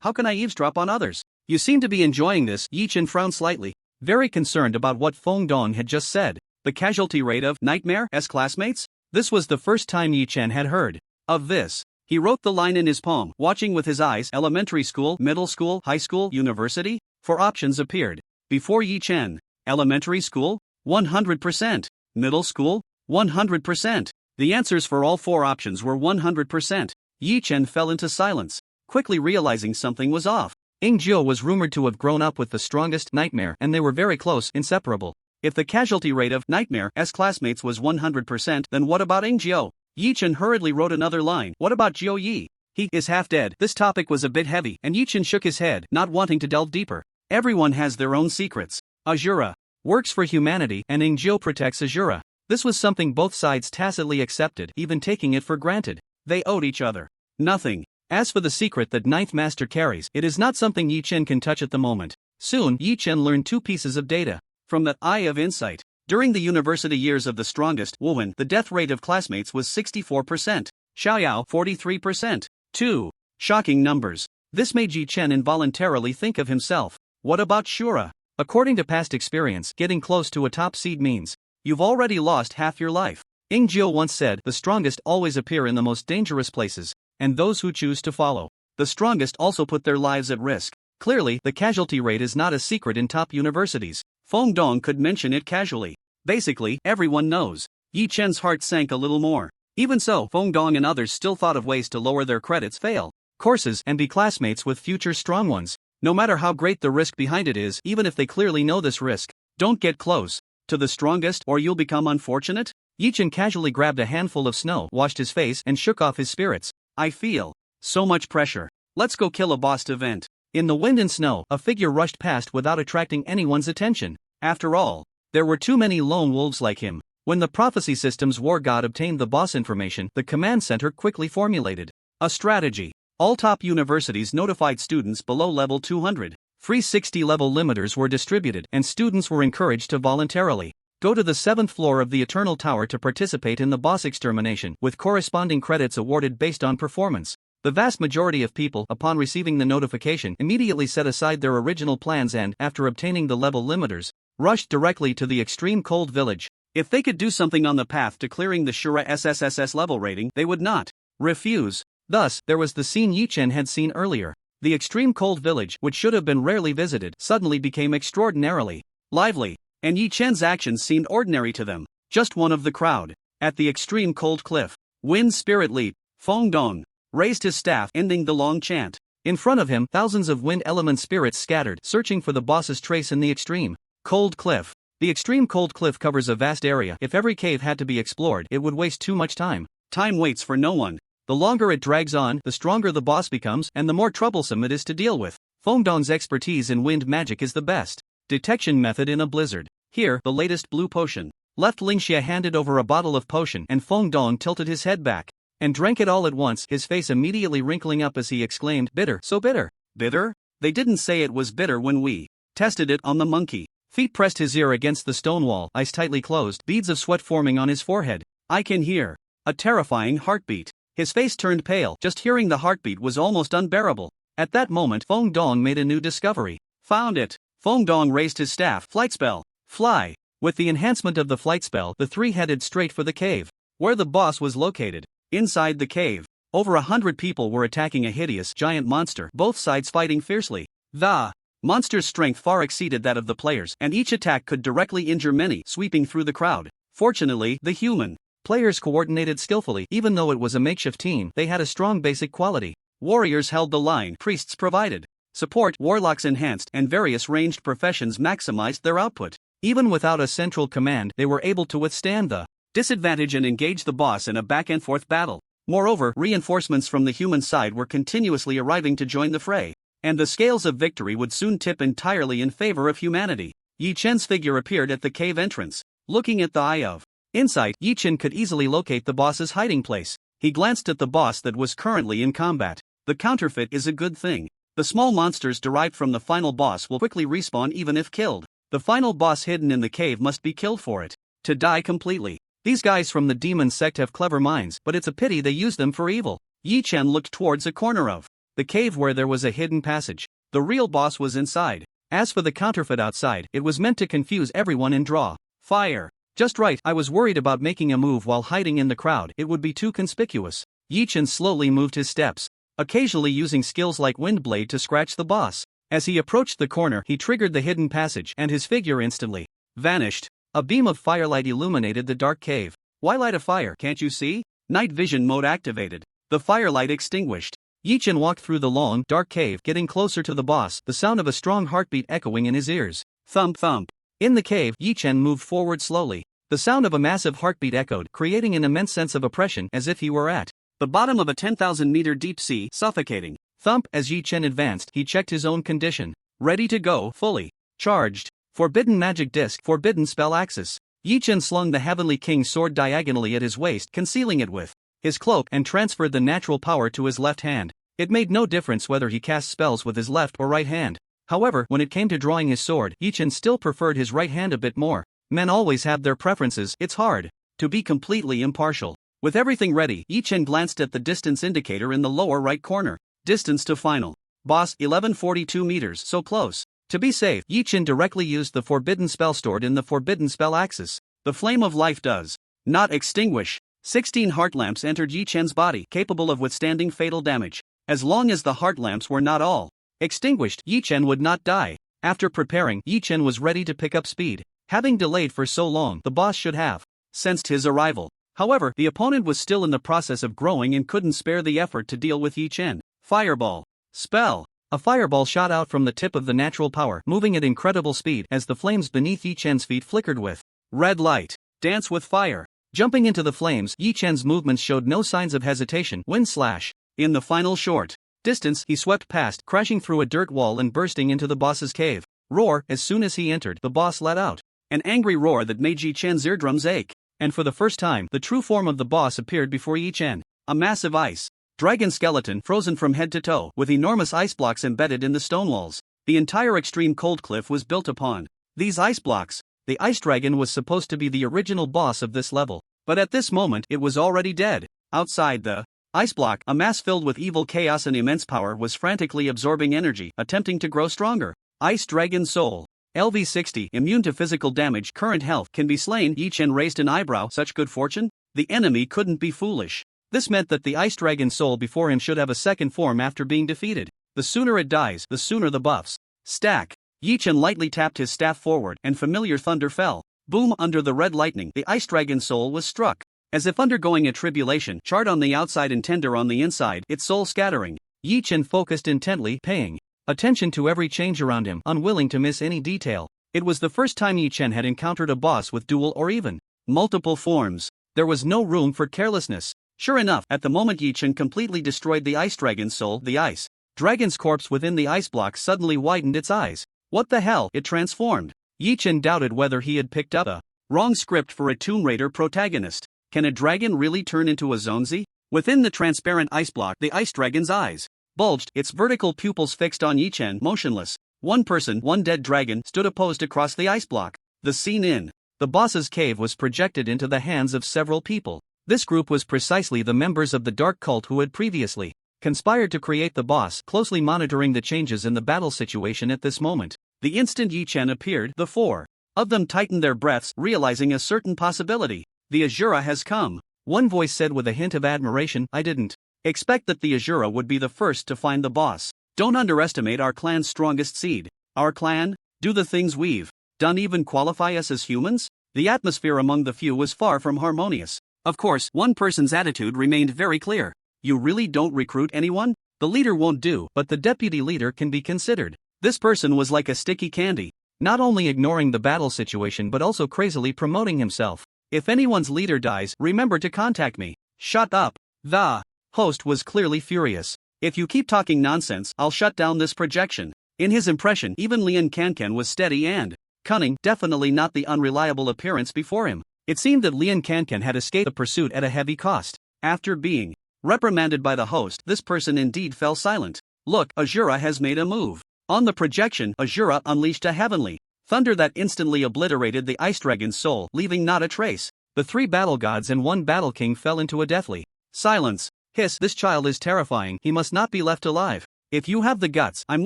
how can I eavesdrop on others? You seem to be enjoying this. Yi Chen frowned slightly, very concerned about what Fengdong had just said. The casualty rate of Nightmare's classmates? This was the first time Yi Chen had heard of this. He wrote the line in his palm, watching with his eyes. Elementary school, middle school, high school, university? 4 options appeared before Yi Chen. Elementary school? 100%. Middle school? 100%. The answers for all 4 options were 100%. Yi Chen fell into silence, quickly realizing something was off. Jiu was rumored to have grown up with the strongest Nightmare, and they were very close, inseparable. If the casualty rate of Nightmare's classmates was 100%, then what about Jiu? Yi Chen hurriedly wrote another line. What about Jiu Yi? He is half dead. This topic was a bit heavy, and Yi Chen shook his head, not wanting to delve deeper. Everyone has their own secrets. Azura works for humanity, and Jiu protects Azura. This was something both sides tacitly accepted, even taking it for granted. They owed each other nothing. As for the secret that Ninth Master carries, it is not something Yi Chen can touch at the moment. Soon, Yi Chen learned 2 pieces of data from the Eye of Insight. During the university years of the strongest, Wuhan, the death rate of classmates was 64%. Xiaoyao, 43%. 2 shocking numbers. This made Yi Chen involuntarily think of himself. What about Shura? According to past experience, getting close to a top seed means you've already lost half your life. Jiu once said, the strongest always appear in the most dangerous places, and those who choose to follow the strongest also put their lives at risk. Clearly, the casualty rate is not a secret in top universities. Fengdong could mention it casually. Basically, everyone knows. Yi Chen's heart sank a little more. Even so, Fengdong and others still thought of ways to lower their credits, fail courses, and be classmates with future strong ones. No matter how great the risk behind it is, even if they clearly know this risk, don't get close to the strongest or you'll become unfortunate. Yi Chen casually grabbed a handful of snow, washed his face, and shook off his spirits. I feel so much pressure. Let's go kill a boss to vent. In the wind and snow, a figure rushed past without attracting anyone's attention. After all, there were too many lone wolves like him. When the prophecy system's war god obtained the boss information, the command center quickly formulated a strategy. All top universities notified students below level 200. Free 60 level limiters were distributed, and students were encouraged to voluntarily go to the 7th floor of the Eternal Tower to participate in the boss extermination, with corresponding credits awarded based on performance. The vast majority of people, upon receiving the notification, immediately set aside their original plans and, after obtaining the level limiters, rushed directly to the extreme cold village. If they could do something on the path to clearing the Shura SSS level rating, they would not refuse. Thus, there was the scene Yi Chen had seen earlier. The extreme cold village, which should have been rarely visited, suddenly became extraordinarily lively. and Yi Chen's actions seemed ordinary to them, just one of the crowd. At the extreme cold cliff, Wind Spirit Leap, Feng Dong raised his staff, ending the long chant. In front of him, thousands of wind element spirits scattered, searching for the boss's trace in the extreme cold cliff. The extreme cold cliff covers a vast area. If every cave had to be explored, it would waste too much time. Time waits for no one. The longer it drags on, the stronger the boss becomes, and the more troublesome it is to deal with. Feng Dong's expertise in wind magic is the best detection method in a blizzard. Here, the latest blue potion. Left Lingxia handed over a bottle of potion, and Feng Dong tilted his head back and drank it all at once, his face immediately wrinkling up as he exclaimed, "Bitter, so bitter." Bitter? They didn't say it was bitter when we tested it on the monkey. Feet pressed his ear against the stone wall, eyes tightly closed, beads of sweat forming on his forehead. I can hear a terrifying heartbeat. His face turned pale. Just hearing the heartbeat was almost unbearable. At that moment, Feng Dong made a new discovery. Found it. Feng Dong raised his staff. Flight spell. Fly. With the enhancement of the flight spell, the three headed straight for the cave, where the boss was located. Inside the cave, over 100 people were attacking a hideous giant monster, both sides fighting fiercely. The monster's strength far exceeded that of the players, and each attack could directly injure many, sweeping through the crowd. Fortunately, the human players coordinated skillfully. Even though it was a makeshift team, they had a strong basic quality. Warriors held the line, priests provided support, warlocks enhanced, and various ranged professions maximized their output. Even without a central command, they were able to withstand the disadvantage and engage the boss in a back-and-forth battle. Moreover, reinforcements from the human side were continuously arriving to join the fray, and the scales of victory would soon tip entirely in favor of humanity. Yi Chen's figure appeared at the cave entrance, looking at the eye of insight. Yi Chen could easily locate the boss's hiding place. He glanced at the boss that was currently in combat. The counterfeit is a good thing. The small monsters derived from the final boss will quickly respawn even if killed. The final boss hidden in the cave must be killed for it to die completely. These guys from the demon sect have clever minds, but it's a pity they use them for evil. Yi Chen looked towards a corner of the cave where there was a hidden passage. The real boss was inside. As for the counterfeit outside, it was meant to confuse everyone and draw fire. Just right, I was worried about making a move while hiding in the crowd. It would be too conspicuous. Yi Chen slowly moved his steps, occasionally using skills like Windblade to scratch the boss. As he approached the corner, he triggered the hidden passage, and his figure instantly vanished. A beam of firelight illuminated the dark cave. Why light a fire? Can't you see? Night vision mode activated. The firelight extinguished. Yi Chen walked through the long, dark cave, getting closer to the boss, the sound of a strong heartbeat echoing in his ears. Thump thump. In the cave, Yi Chen moved forward slowly. The sound of a massive heartbeat echoed, creating an immense sense of oppression, as if he were at the bottom of a 10,000-meter deep sea, suffocating. Thump. As Yi Chen advanced, he checked his own condition. Ready to go, fully charged. Forbidden magic disc, forbidden spell axis. Yi Chen slung the Heavenly King's sword diagonally at his waist, concealing it with his cloak, and transferred the natural power to his left hand. It made no difference whether he cast spells with his left or right hand. However, when it came to drawing his sword, Yi Chen still preferred his right hand a bit more. Men always have their preferences. It's hard to be completely impartial. With everything ready, Yi Chen glanced at the distance indicator in the lower right corner. Distance to final boss, 1142 meters, so close. To be safe, Yi Chen directly used the forbidden spell stored in the forbidden spell axis. The flame of life does not extinguish. 16 heart lamps entered Yi Chen's body, capable of withstanding fatal damage. As long as the heart lamps were not all extinguished, Yi Chen would not die. After preparing, Yi Chen was ready to pick up speed. Having delayed for so long, the boss should have sensed his arrival. However, the opponent was still in the process of growing and couldn't spare the effort to deal with Yi Chen. Fireball. Spell. A fireball shot out from the tip of the natural power, moving at incredible speed as the flames beneath Yi Chen's feet flickered with red light. Dance with fire. Jumping into the flames, Yi Chen's movements showed no signs of hesitation. Wind slash. In the final short distance, he swept past, crashing through a dirt wall and bursting into the boss's cave. Roar. As soon as he entered, the boss let out an angry roar that made Yi Chen's eardrums ache. And for the first time, the true form of the boss appeared before Yi Chen. A massive ice dragon skeleton, frozen from head to toe, with enormous ice blocks embedded in the stone walls. The entire extreme cold cliff was built upon these ice blocks. The ice dragon was supposed to be the original boss of this level, but at this moment it was already dead. Outside the ice block, a mass filled with evil chaos and immense power was frantically absorbing energy, attempting to grow stronger. Ice Dragon Soul. LV60, immune to physical damage, current health, can be slain. Yi Chen raised an eyebrow. Such good fortune? The enemy couldn't be foolish. This meant that the Ice Dragon Soul before him should have a second form after being defeated. The sooner it dies, the sooner the buffs stack. Yi-Chen lightly tapped his staff forward and familiar thunder fell. Boom! Under the red lightning, the ice dragon's soul was struck. As if undergoing a tribulation, charred on the outside and tender on the inside, its soul scattering. Yi-Chen focused intently, paying attention to every change around him, unwilling to miss any detail. It was the first time Yi-Chen had encountered a boss with dual or even multiple forms. There was no room for carelessness. Sure enough, at the moment Yi-Chen completely destroyed the ice dragon's soul, the ice dragon's corpse within the ice block suddenly widened its eyes. What the hell? It transformed. Yi-Chen doubted whether he had picked up a wrong script for a Tomb Raider protagonist. Can a dragon really turn into a zonzi? Within the transparent ice block, the ice dragon's eyes bulged, its vertical pupils fixed on Yi-Chen, motionless. One person, one dead dragon, stood opposed across the ice block. The scene in the boss's cave was projected into the hands of several people. This group was precisely the members of the dark cult who had previously conspired to create the boss, closely monitoring the changes in the battle situation at this moment. The instant Yi-Chen appeared, the four of them tightened their breaths, realizing a certain possibility. The Azura has come. One voice said with a hint of admiration, I didn't expect that the Azura would be the first to find the boss. Don't underestimate our clan's strongest seed. Our clan? Do the things we've done even qualify us as humans? The atmosphere among the few was far from harmonious. Of course, one person's attitude remained very clear. You really don't recruit anyone? The leader won't do, but the deputy leader can be considered. This person was like a sticky candy, not only ignoring the battle situation but also crazily promoting himself. If anyone's leader dies, remember to contact me. Shut up. The host was clearly furious. If you keep talking nonsense, I'll shut down this projection. In his impression, even Lian Kankan was steady and cunning, definitely not the unreliable appearance before him. It seemed that Lian Kankan had escaped the pursuit at a heavy cost. After being reprimanded by the host, this person indeed fell silent. Look, Azura has made a move. On the projection, Azura unleashed a heavenly thunder that instantly obliterated the ice dragon's soul, leaving not a trace. The three battle gods and one battle king fell into a deathly silence. Hiss, this child is terrifying, he must not be left alive. If you have the guts, I'm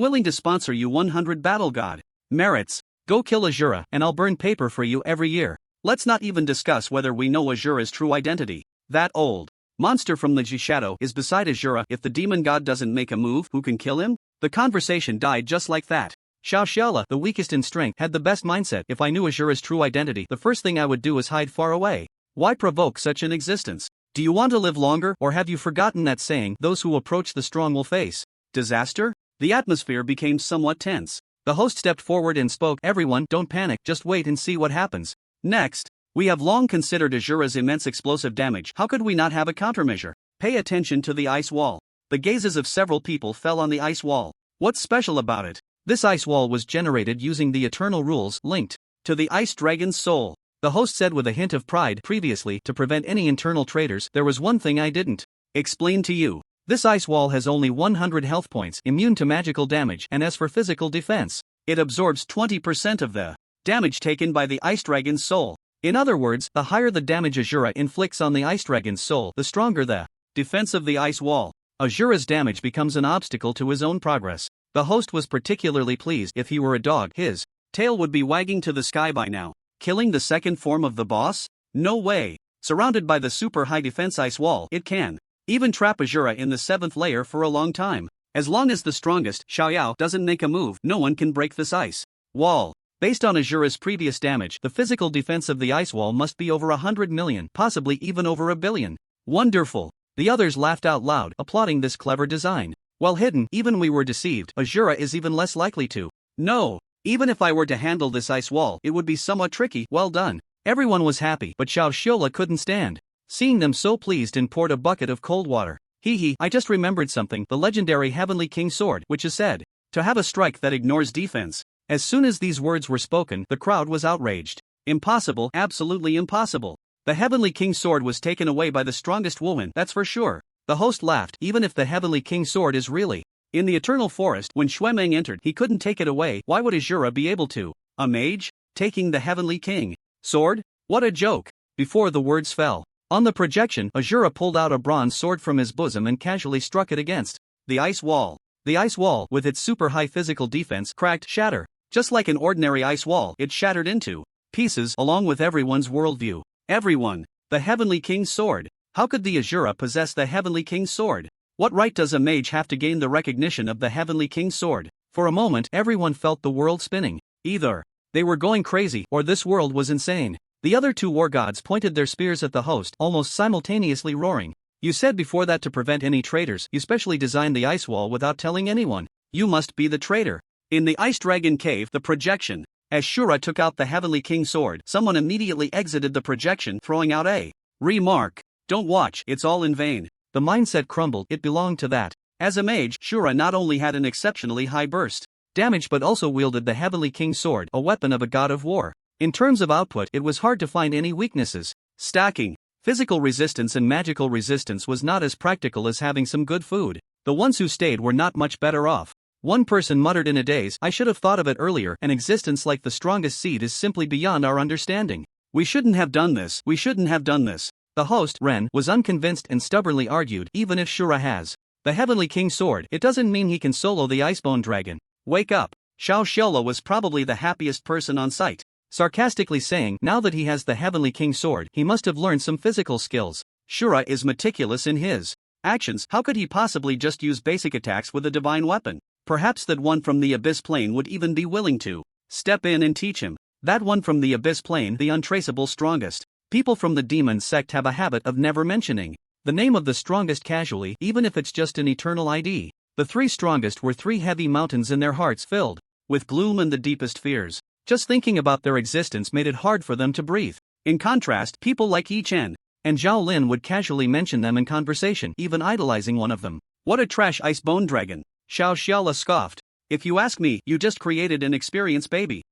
willing to sponsor you 100 battle god merits. Go kill Azura, and I'll burn paper for you every year. Let's not even discuss whether we know Azura's true identity. That old monster from the G Shadow is beside Azura. If the demon god doesn't make a move, who can kill him? The conversation died just like that. Xiao Xiaola, the weakest in strength, had the best mindset. If I knew Azura's true identity, the first thing I would do is hide far away. Why provoke such an existence? Do you want to live longer, or have you forgotten that saying, those who approach the strong will face disaster? The atmosphere became somewhat tense. The host stepped forward and spoke, everyone, don't panic, just wait and see what happens. Next, we have long considered Azura's immense explosive damage. How could we not have a countermeasure? Pay attention to the ice wall. The gazes of several people fell on the ice wall. What's special about it? This ice wall was generated using the eternal rules linked to the ice dragon's soul. The host said with a hint of pride, previously, to prevent any internal traitors, there was one thing I didn't explain to you. This ice wall has only 100 health points, immune to magical damage, and as for physical defense, it absorbs 20% of the damage taken by the ice dragon's soul. In other words, the higher the damage Azura inflicts on the ice dragon's soul, the stronger the defense of the ice wall. Azura's damage becomes an obstacle to his own progress. The host was particularly pleased. If he were a dog, his tail would be wagging to the sky by now. Killing the second form of the boss? No way. Surrounded by the super high defense ice wall, it can even trap Azura in the 7th layer for a long time. As long as the strongest, Xiaoyao, doesn't make a move, no one can break this ice wall. Based on Azura's previous damage, the physical defense of the ice wall must be over 100 million, possibly even over a billion. Wonderful. The others laughed out loud, applauding this clever design. While hidden, even we were deceived, Azura is even less likely to know. Even if I were to handle this ice wall, it would be somewhat tricky. Well done. Everyone was happy, but Xiao Xiola couldn't stand seeing them so pleased and poured a bucket of cold water. Hee, I just remembered something, the legendary Heavenly King Sword, which is said to have a strike that ignores defense. As soon as these words were spoken, the crowd was outraged. Impossible, absolutely impossible. The Heavenly King Sword was taken away by the strongest woman, that's for sure. The host laughed. Even if the Heavenly King Sword is really in the Eternal Forest, when Xuemeng entered, he couldn't take it away. Why would Azura be able to? A mage? Taking the Heavenly King Sword? What a joke. Before the words fell on the projection, Azura pulled out a bronze sword from his bosom and casually struck it against the ice wall. The ice wall, with its super high physical defense, cracked, shatter. Just like an ordinary ice wall, it shattered into pieces, along with everyone's worldview. Everyone. The Heavenly King's Sword. How could the Azura possess the Heavenly King's Sword? What right does a mage have to gain the recognition of the Heavenly King's Sword? For a moment, everyone felt the world spinning. Either they were going crazy, or this world was insane. The other two war gods pointed their spears at the host, almost simultaneously roaring. You said before that to prevent any traitors, you specially designed the ice wall without telling anyone. You must be the traitor. In the Ice Dragon Cave, the projection. As Shura took out the Heavenly King sword, someone immediately exited the projection, throwing out a remark. Don't watch, it's all in vain. The mindset crumbled, it belonged to that. As a mage, Shura not only had an exceptionally high burst damage but also wielded the Heavenly King sword, a weapon of a god of war. In terms of output, it was hard to find any weaknesses. Stacking, physical resistance and magical resistance was not as practical as having some good food. The ones who stayed were not much better off. One person muttered in a daze, I should have thought of it earlier, an existence like the strongest seed is simply beyond our understanding. We shouldn't have done this, we shouldn't have done this. The host, Ren, was unconvinced and stubbornly argued, even if Shura has the Heavenly King sword, it doesn't mean he can solo the Icebone Dragon. Wake up. Xiao Xiaola was probably the happiest person on site, sarcastically saying, now that he has the Heavenly King sword, he must have learned some physical skills. Shura is meticulous in his actions, how could he possibly just use basic attacks with a divine weapon? Perhaps that one from the Abyss Plane would even be willing to step in and teach him. That one from the Abyss Plane, the untraceable strongest. People from the demon sect have a habit of never mentioning the name of the strongest casually, even if it's just an eternal ID. The three strongest were three heavy mountains in their hearts filled with gloom and the deepest fears. Just thinking about their existence made it hard for them to breathe. In contrast, people like Yi Chen and Zhao Lin would casually mention them in conversation, even idolizing one of them. What a trash Icebone Dragon. Xiao Xiaola scoffed. If you ask me, you just created an experience baby.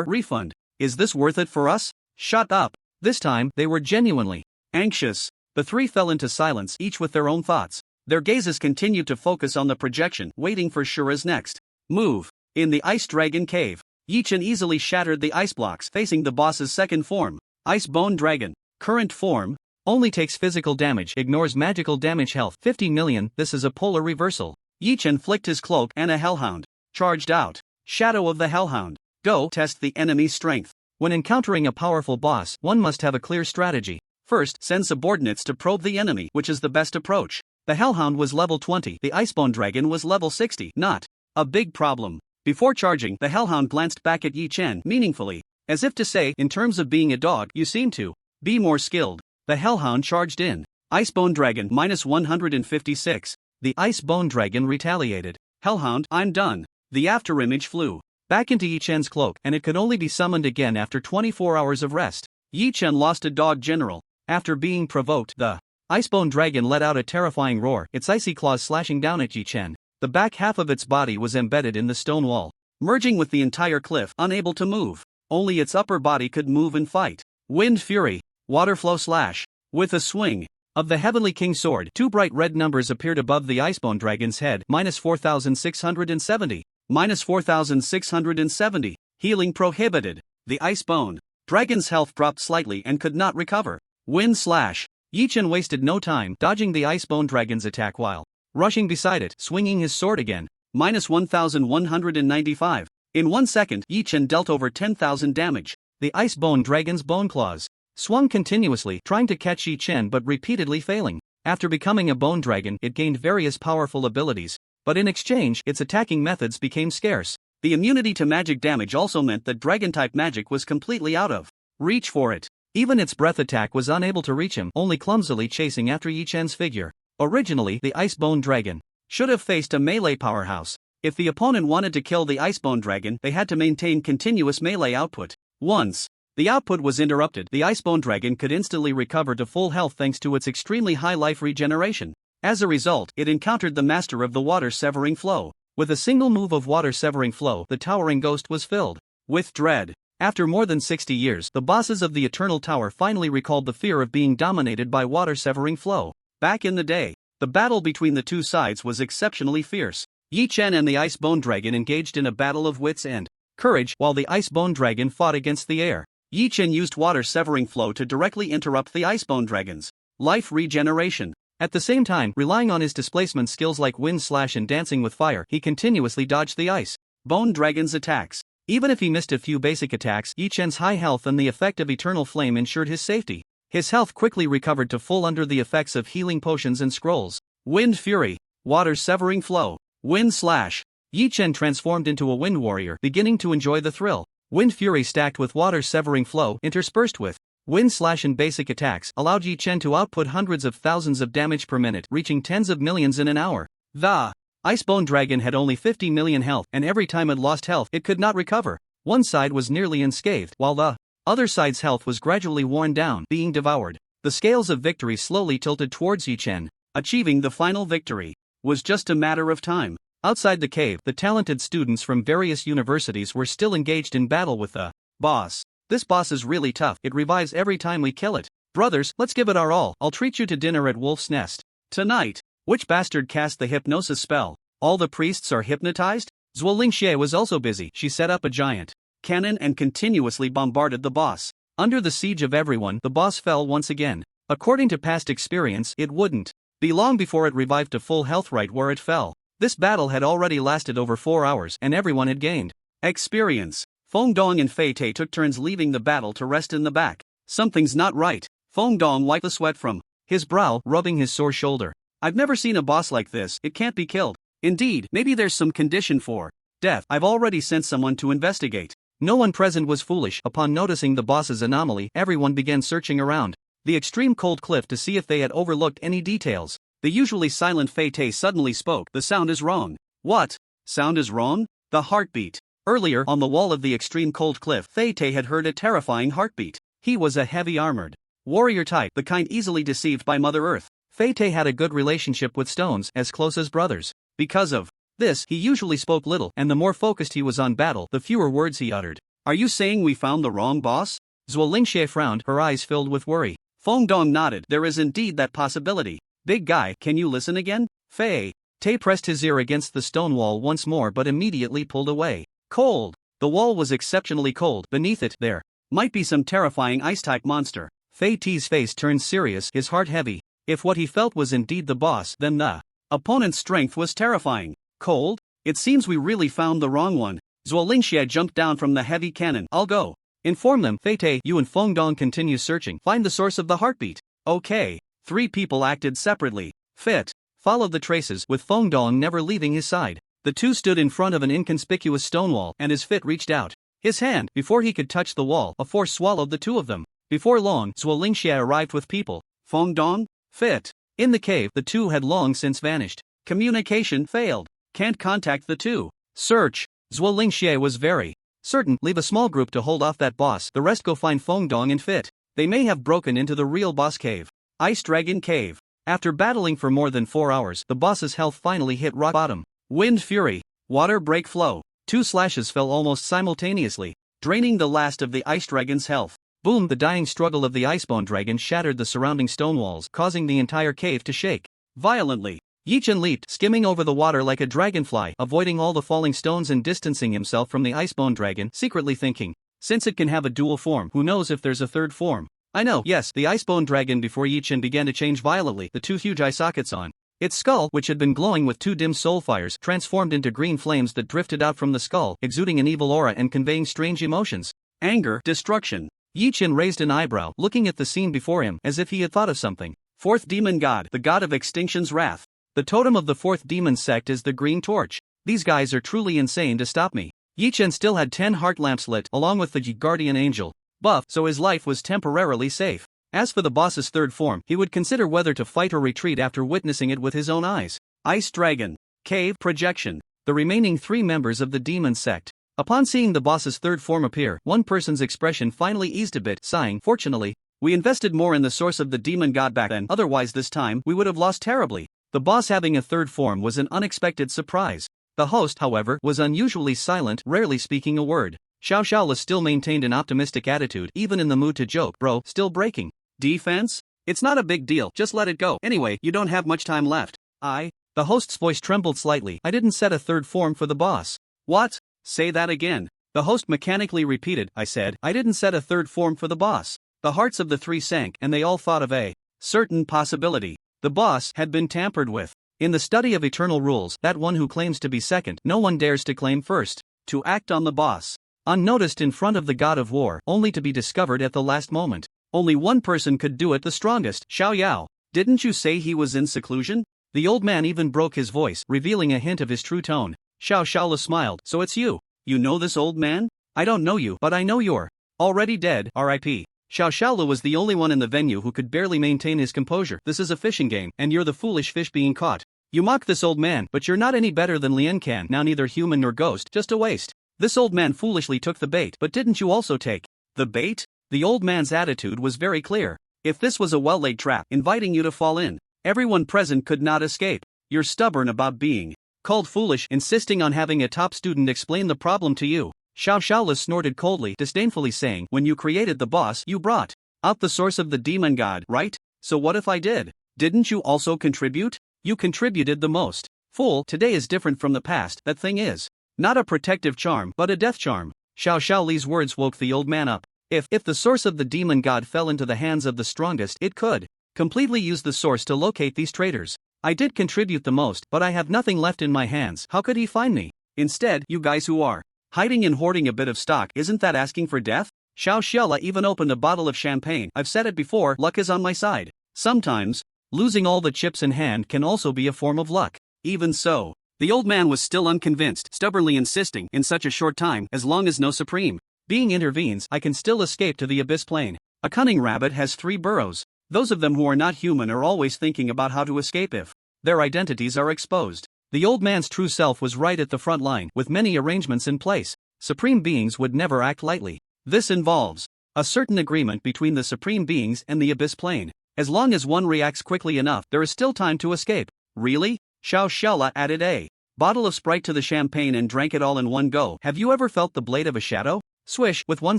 Refund. Is this worth it for us? Shut up. This time, they were genuinely anxious. The three fell into silence, each with their own thoughts. Their gazes continued to focus on the projection, waiting for Shura's next move. In the Ice Dragon Cave, Yi Chen easily shattered the ice blocks facing the boss's second form. Icebone Dragon. Current form. Only takes physical damage, ignores magical damage health. 50 million, this is a polar reversal. Yi Chen flicked his cloak and a Hellhound charged out. Shadow of the Hellhound. Go test the enemy's strength. When encountering a powerful boss, one must have a clear strategy. First, send subordinates to probe the enemy, which is the best approach. The Hellhound was level 20, the Icebone Dragon was level 60, not a big problem. Before charging, the Hellhound glanced back at Yi Chen meaningfully, as if to say, in terms of being a dog, you seem to be more skilled. The Hellhound charged in. Icebone Dragon minus 156. The Icebone Dragon retaliated. Hellhound, I'm done. The afterimage flew back into Yi Chen's cloak, and it could only be summoned again after 24 hours of rest. Yi Chen lost a dog general. After being provoked, the Icebone Dragon let out a terrifying roar, its icy claws slashing down at Yi Chen. The back half of its body was embedded in the stone wall, merging with the entire cliff, unable to move. Only its upper body could move and fight. Wind Fury. Waterflow Slash. With a swing of the Heavenly King sword, two bright red numbers appeared above the Icebone Dragon's head, minus 4,670. Minus 4,670. Healing prohibited. The Icebone Dragon's health dropped slightly and could not recover. Wind Slash. Yi Chen wasted no time dodging the Icebone Dragon's attack while rushing beside it, swinging his sword again. Minus 1,195. In 1 second, Yi Chen dealt over 10,000 damage. The Icebone Dragon's bone claws swung continuously, trying to catch Yi Chen but repeatedly failing. After becoming a bone dragon, it gained various powerful abilities, but in exchange, its attacking methods became scarce. The immunity to magic damage also meant that dragon-type magic was completely out of reach for it. Even its breath attack was unable to reach him, only clumsily chasing after Yi Chen's figure. Originally, the Icebone Dragon should have faced a melee powerhouse. If the opponent wanted to kill the Icebone Dragon, they had to maintain continuous melee output. Once the output was interrupted, the Icebone Dragon could instantly recover to full health thanks to its extremely high life regeneration. As a result, it encountered the master of the water-severing flow. With a single move of water-severing flow, the towering ghost was filled with dread. After more than 60 years, the bosses of the Eternal Tower finally recalled the fear of being dominated by water-severing flow. Back in the day, the battle between the two sides was exceptionally fierce. Yi Chen and the Icebone Dragon engaged in a battle of wits and courage, while the Icebone Dragon fought against the air. Yi Chen used water-severing flow to directly interrupt the Icebone Dragon's life regeneration. At the same time, relying on his displacement skills like Wind Slash and Dancing with Fire, he continuously dodged the Icebone Dragon's attacks. Even if he missed a few basic attacks, Yi Chen's high health and the effect of Eternal Flame ensured his safety. His health quickly recovered to full under the effects of healing potions and scrolls. Wind Fury. Water-severing flow. Wind slash. Yi Chen transformed into a wind warrior, beginning to enjoy the thrill. Wind fury stacked with water severing flow interspersed with wind slash and basic attacks allowed Yi Chen to output hundreds of thousands of damage per minute, reaching tens of millions in an hour. The Icebone Dragon had only 50 million health, and every time it lost health it could not recover. One side was nearly unscathed, while the other side's health was gradually worn down, being devoured. The scales of victory slowly tilted towards Yi Chen. Achieving the final victory was just a matter of time. Outside the cave, the talented students from various universities were still engaged in battle with the boss. This boss is really tough, it revives every time we kill it. Brothers, let's give it our all, I'll treat you to dinner at Wolf's Nest. Tonight. Which bastard cast the hypnosis spell? All the priests are hypnotized? Zuolingxie was also busy. She set up a giant cannon and continuously bombarded the boss. Under the siege of everyone, the boss fell once again. According to past experience, it wouldn't be long before it revived to full health right where it fell. This battle had already lasted over 4 hours, and everyone had gained experience. Feng Dong and Fei Te took turns leaving the battle to rest in the back. Something's not right. Feng Dong wiped the sweat from his brow, rubbing his sore shoulder. I've never seen a boss like this, it can't be killed. Indeed, maybe there's some condition for death. I've already sent someone to investigate. No one present was foolish. Upon noticing the boss's anomaly, everyone began searching around the extreme cold cliff to see if they had overlooked any details. The usually silent Fei Te suddenly spoke. The sound is wrong. What? Sound is wrong? The heartbeat. Earlier, on the wall of the extreme cold cliff, Fei Te had heard a terrifying heartbeat. He was a heavy armored warrior type, the kind easily deceived by Mother Earth. Fei Te had a good relationship with stones, as close as brothers. Because of this, he usually spoke little, and the more focused he was on battle, the fewer words he uttered. Are you saying we found the wrong boss? Zuolingxie frowned, her eyes filled with worry. Feng Dong nodded. There is indeed that possibility. Big guy, can you listen again? Fei Te pressed his ear against the stone wall once more but immediately pulled away. Cold. The wall was exceptionally cold. Beneath it, there might be some terrifying ice-type monster. Fei Te's face turned serious, his heart heavy. If what he felt was indeed the boss, then the opponent's strength was terrifying. Cold? It seems we really found the wrong one. Zuolingxie jumped down from the heavy cannon. I'll go inform them. Fei Te, you and Feng Dong continue searching. Find the source of the heartbeat. Okay. 3 people acted separately. Fit followed the traces, with Feng Dong never leaving his side. The two stood in front of an inconspicuous stone wall, and as Fit reached out his hand, before he could touch the wall, a force swallowed the two of them. Before long, Zuolingxie arrived with people. Feng Dong? Fit. In the cave, the two had long since vanished. Communication failed. Can't contact the two. Search. Zuolingxie was very certain. Leave a small group to hold off that boss, the rest go find Feng Dong and Fit. They may have broken into the real boss cave. Ice Dragon Cave. After battling for more than 4 hours, the boss's health finally hit rock bottom. Wind fury. Water break flow. 2 slashes fell almost simultaneously, draining the last of the ice dragon's health. Boom! The dying struggle of the icebone dragon shattered the surrounding stone walls, causing the entire cave to shake violently. Yi Chen leaped, skimming over the water like a dragonfly, avoiding all the falling stones and distancing himself from the icebone dragon, secretly thinking, since it can have a dual form, who knows if there's a third form. I know, yes, the icebone dragon before Yi Chen began to change violently, the 2 huge eye sockets on its skull, which had been glowing with 2 dim soul fires, transformed into green flames that drifted out from the skull, exuding an evil aura and conveying strange emotions. Anger, destruction. Yi Chen raised an eyebrow, looking at the scene before him, as if he had thought of something. 4th demon god, the god of extinction's wrath. The totem of the 4th demon sect is the green torch. These guys are truly insane to stop me. Yi Chen still had 10 heart lamps lit, along with the guardian angel buff, so his life was temporarily safe. As for the boss's third form, he would consider whether to fight or retreat after witnessing it with his own eyes. Ice Dragon. Cave Projection. The remaining 3 members of the demon sect. Upon seeing the boss's third form appear, one person's expression finally eased a bit, sighing, fortunately, we invested more in the source of the demon god back then, otherwise this time we would have lost terribly. The boss having a third form was an unexpected surprise. The host, however, was unusually silent, rarely speaking a word. Xiao Xiaola still maintained an optimistic attitude, even in the mood to joke. Bro, still breaking defense? It's not a big deal, just let it go. Anyway, you don't have much time left. The host's voice trembled slightly. I didn't set a third form for the boss. What? Say that again. The host mechanically repeated. I said, I didn't set a third form for the boss. The hearts of the 3 sank, and they all thought of a certain possibility. The boss had been tampered with. In the study of eternal rules, that one who claims to be second, no one dares to claim first. To act on the boss, unnoticed in front of the god of war, only to be discovered at the last moment. Only one person could do it, the strongest, Xiao Yao. Didn't you say he was in seclusion? The old man even broke his voice, revealing a hint of his true tone. Xiao Shaola smiled. So it's you. You know this old man? I don't know you, but I know you're already dead, R.I.P. Xiao Shaola was the only one in the venue who could barely maintain his composure. This is a fishing game, and you're the foolish fish being caught. You mock this old man, but you're not any better than Lian Can, now neither human nor ghost, just a waste. This old man foolishly took the bait, but didn't you also take the bait? The old man's attitude was very clear. If this was a well-laid trap, inviting you to fall in, everyone present could not escape. You're stubborn about being called foolish, insisting on having a top student explain the problem to you. Xiao Shaola snorted coldly, disdainfully saying, when you created the boss, you brought out the source of the demon god, right? So what if I did? Didn't you also contribute? You contributed the most. Fool, today is different from the past. That thing is not a protective charm, but a death charm. Xiao Shaoli's words woke the old man up. If the source of the demon god fell into the hands of the strongest, it could completely use the source to locate these traitors. I did contribute the most, but I have nothing left in my hands. How could he find me? Instead, you guys who are hiding and hoarding a bit of stock, isn't that asking for death? Xiao Xiaola even opened a bottle of champagne. I've said it before, luck is on my side. Sometimes, losing all the chips in hand can also be a form of luck. Even so, the old man was still unconvinced, stubbornly insisting, in such a short time, as long as no supreme being intervenes, I can still escape to the abyss plane. A cunning rabbit has 3 burrows. Those of them who are not human are always thinking about how to escape if their identities are exposed. The old man's true self was right at the front line, with many arrangements in place. Supreme beings would never act lightly. This involves a certain agreement between the supreme beings and the abyss plane. As long as one reacts quickly enough, there is still time to escape. Really? Xiao Xiaola added a bottle of Sprite to the champagne and drank it all in one go. Have you ever felt the blade of a shadow? Swish, with one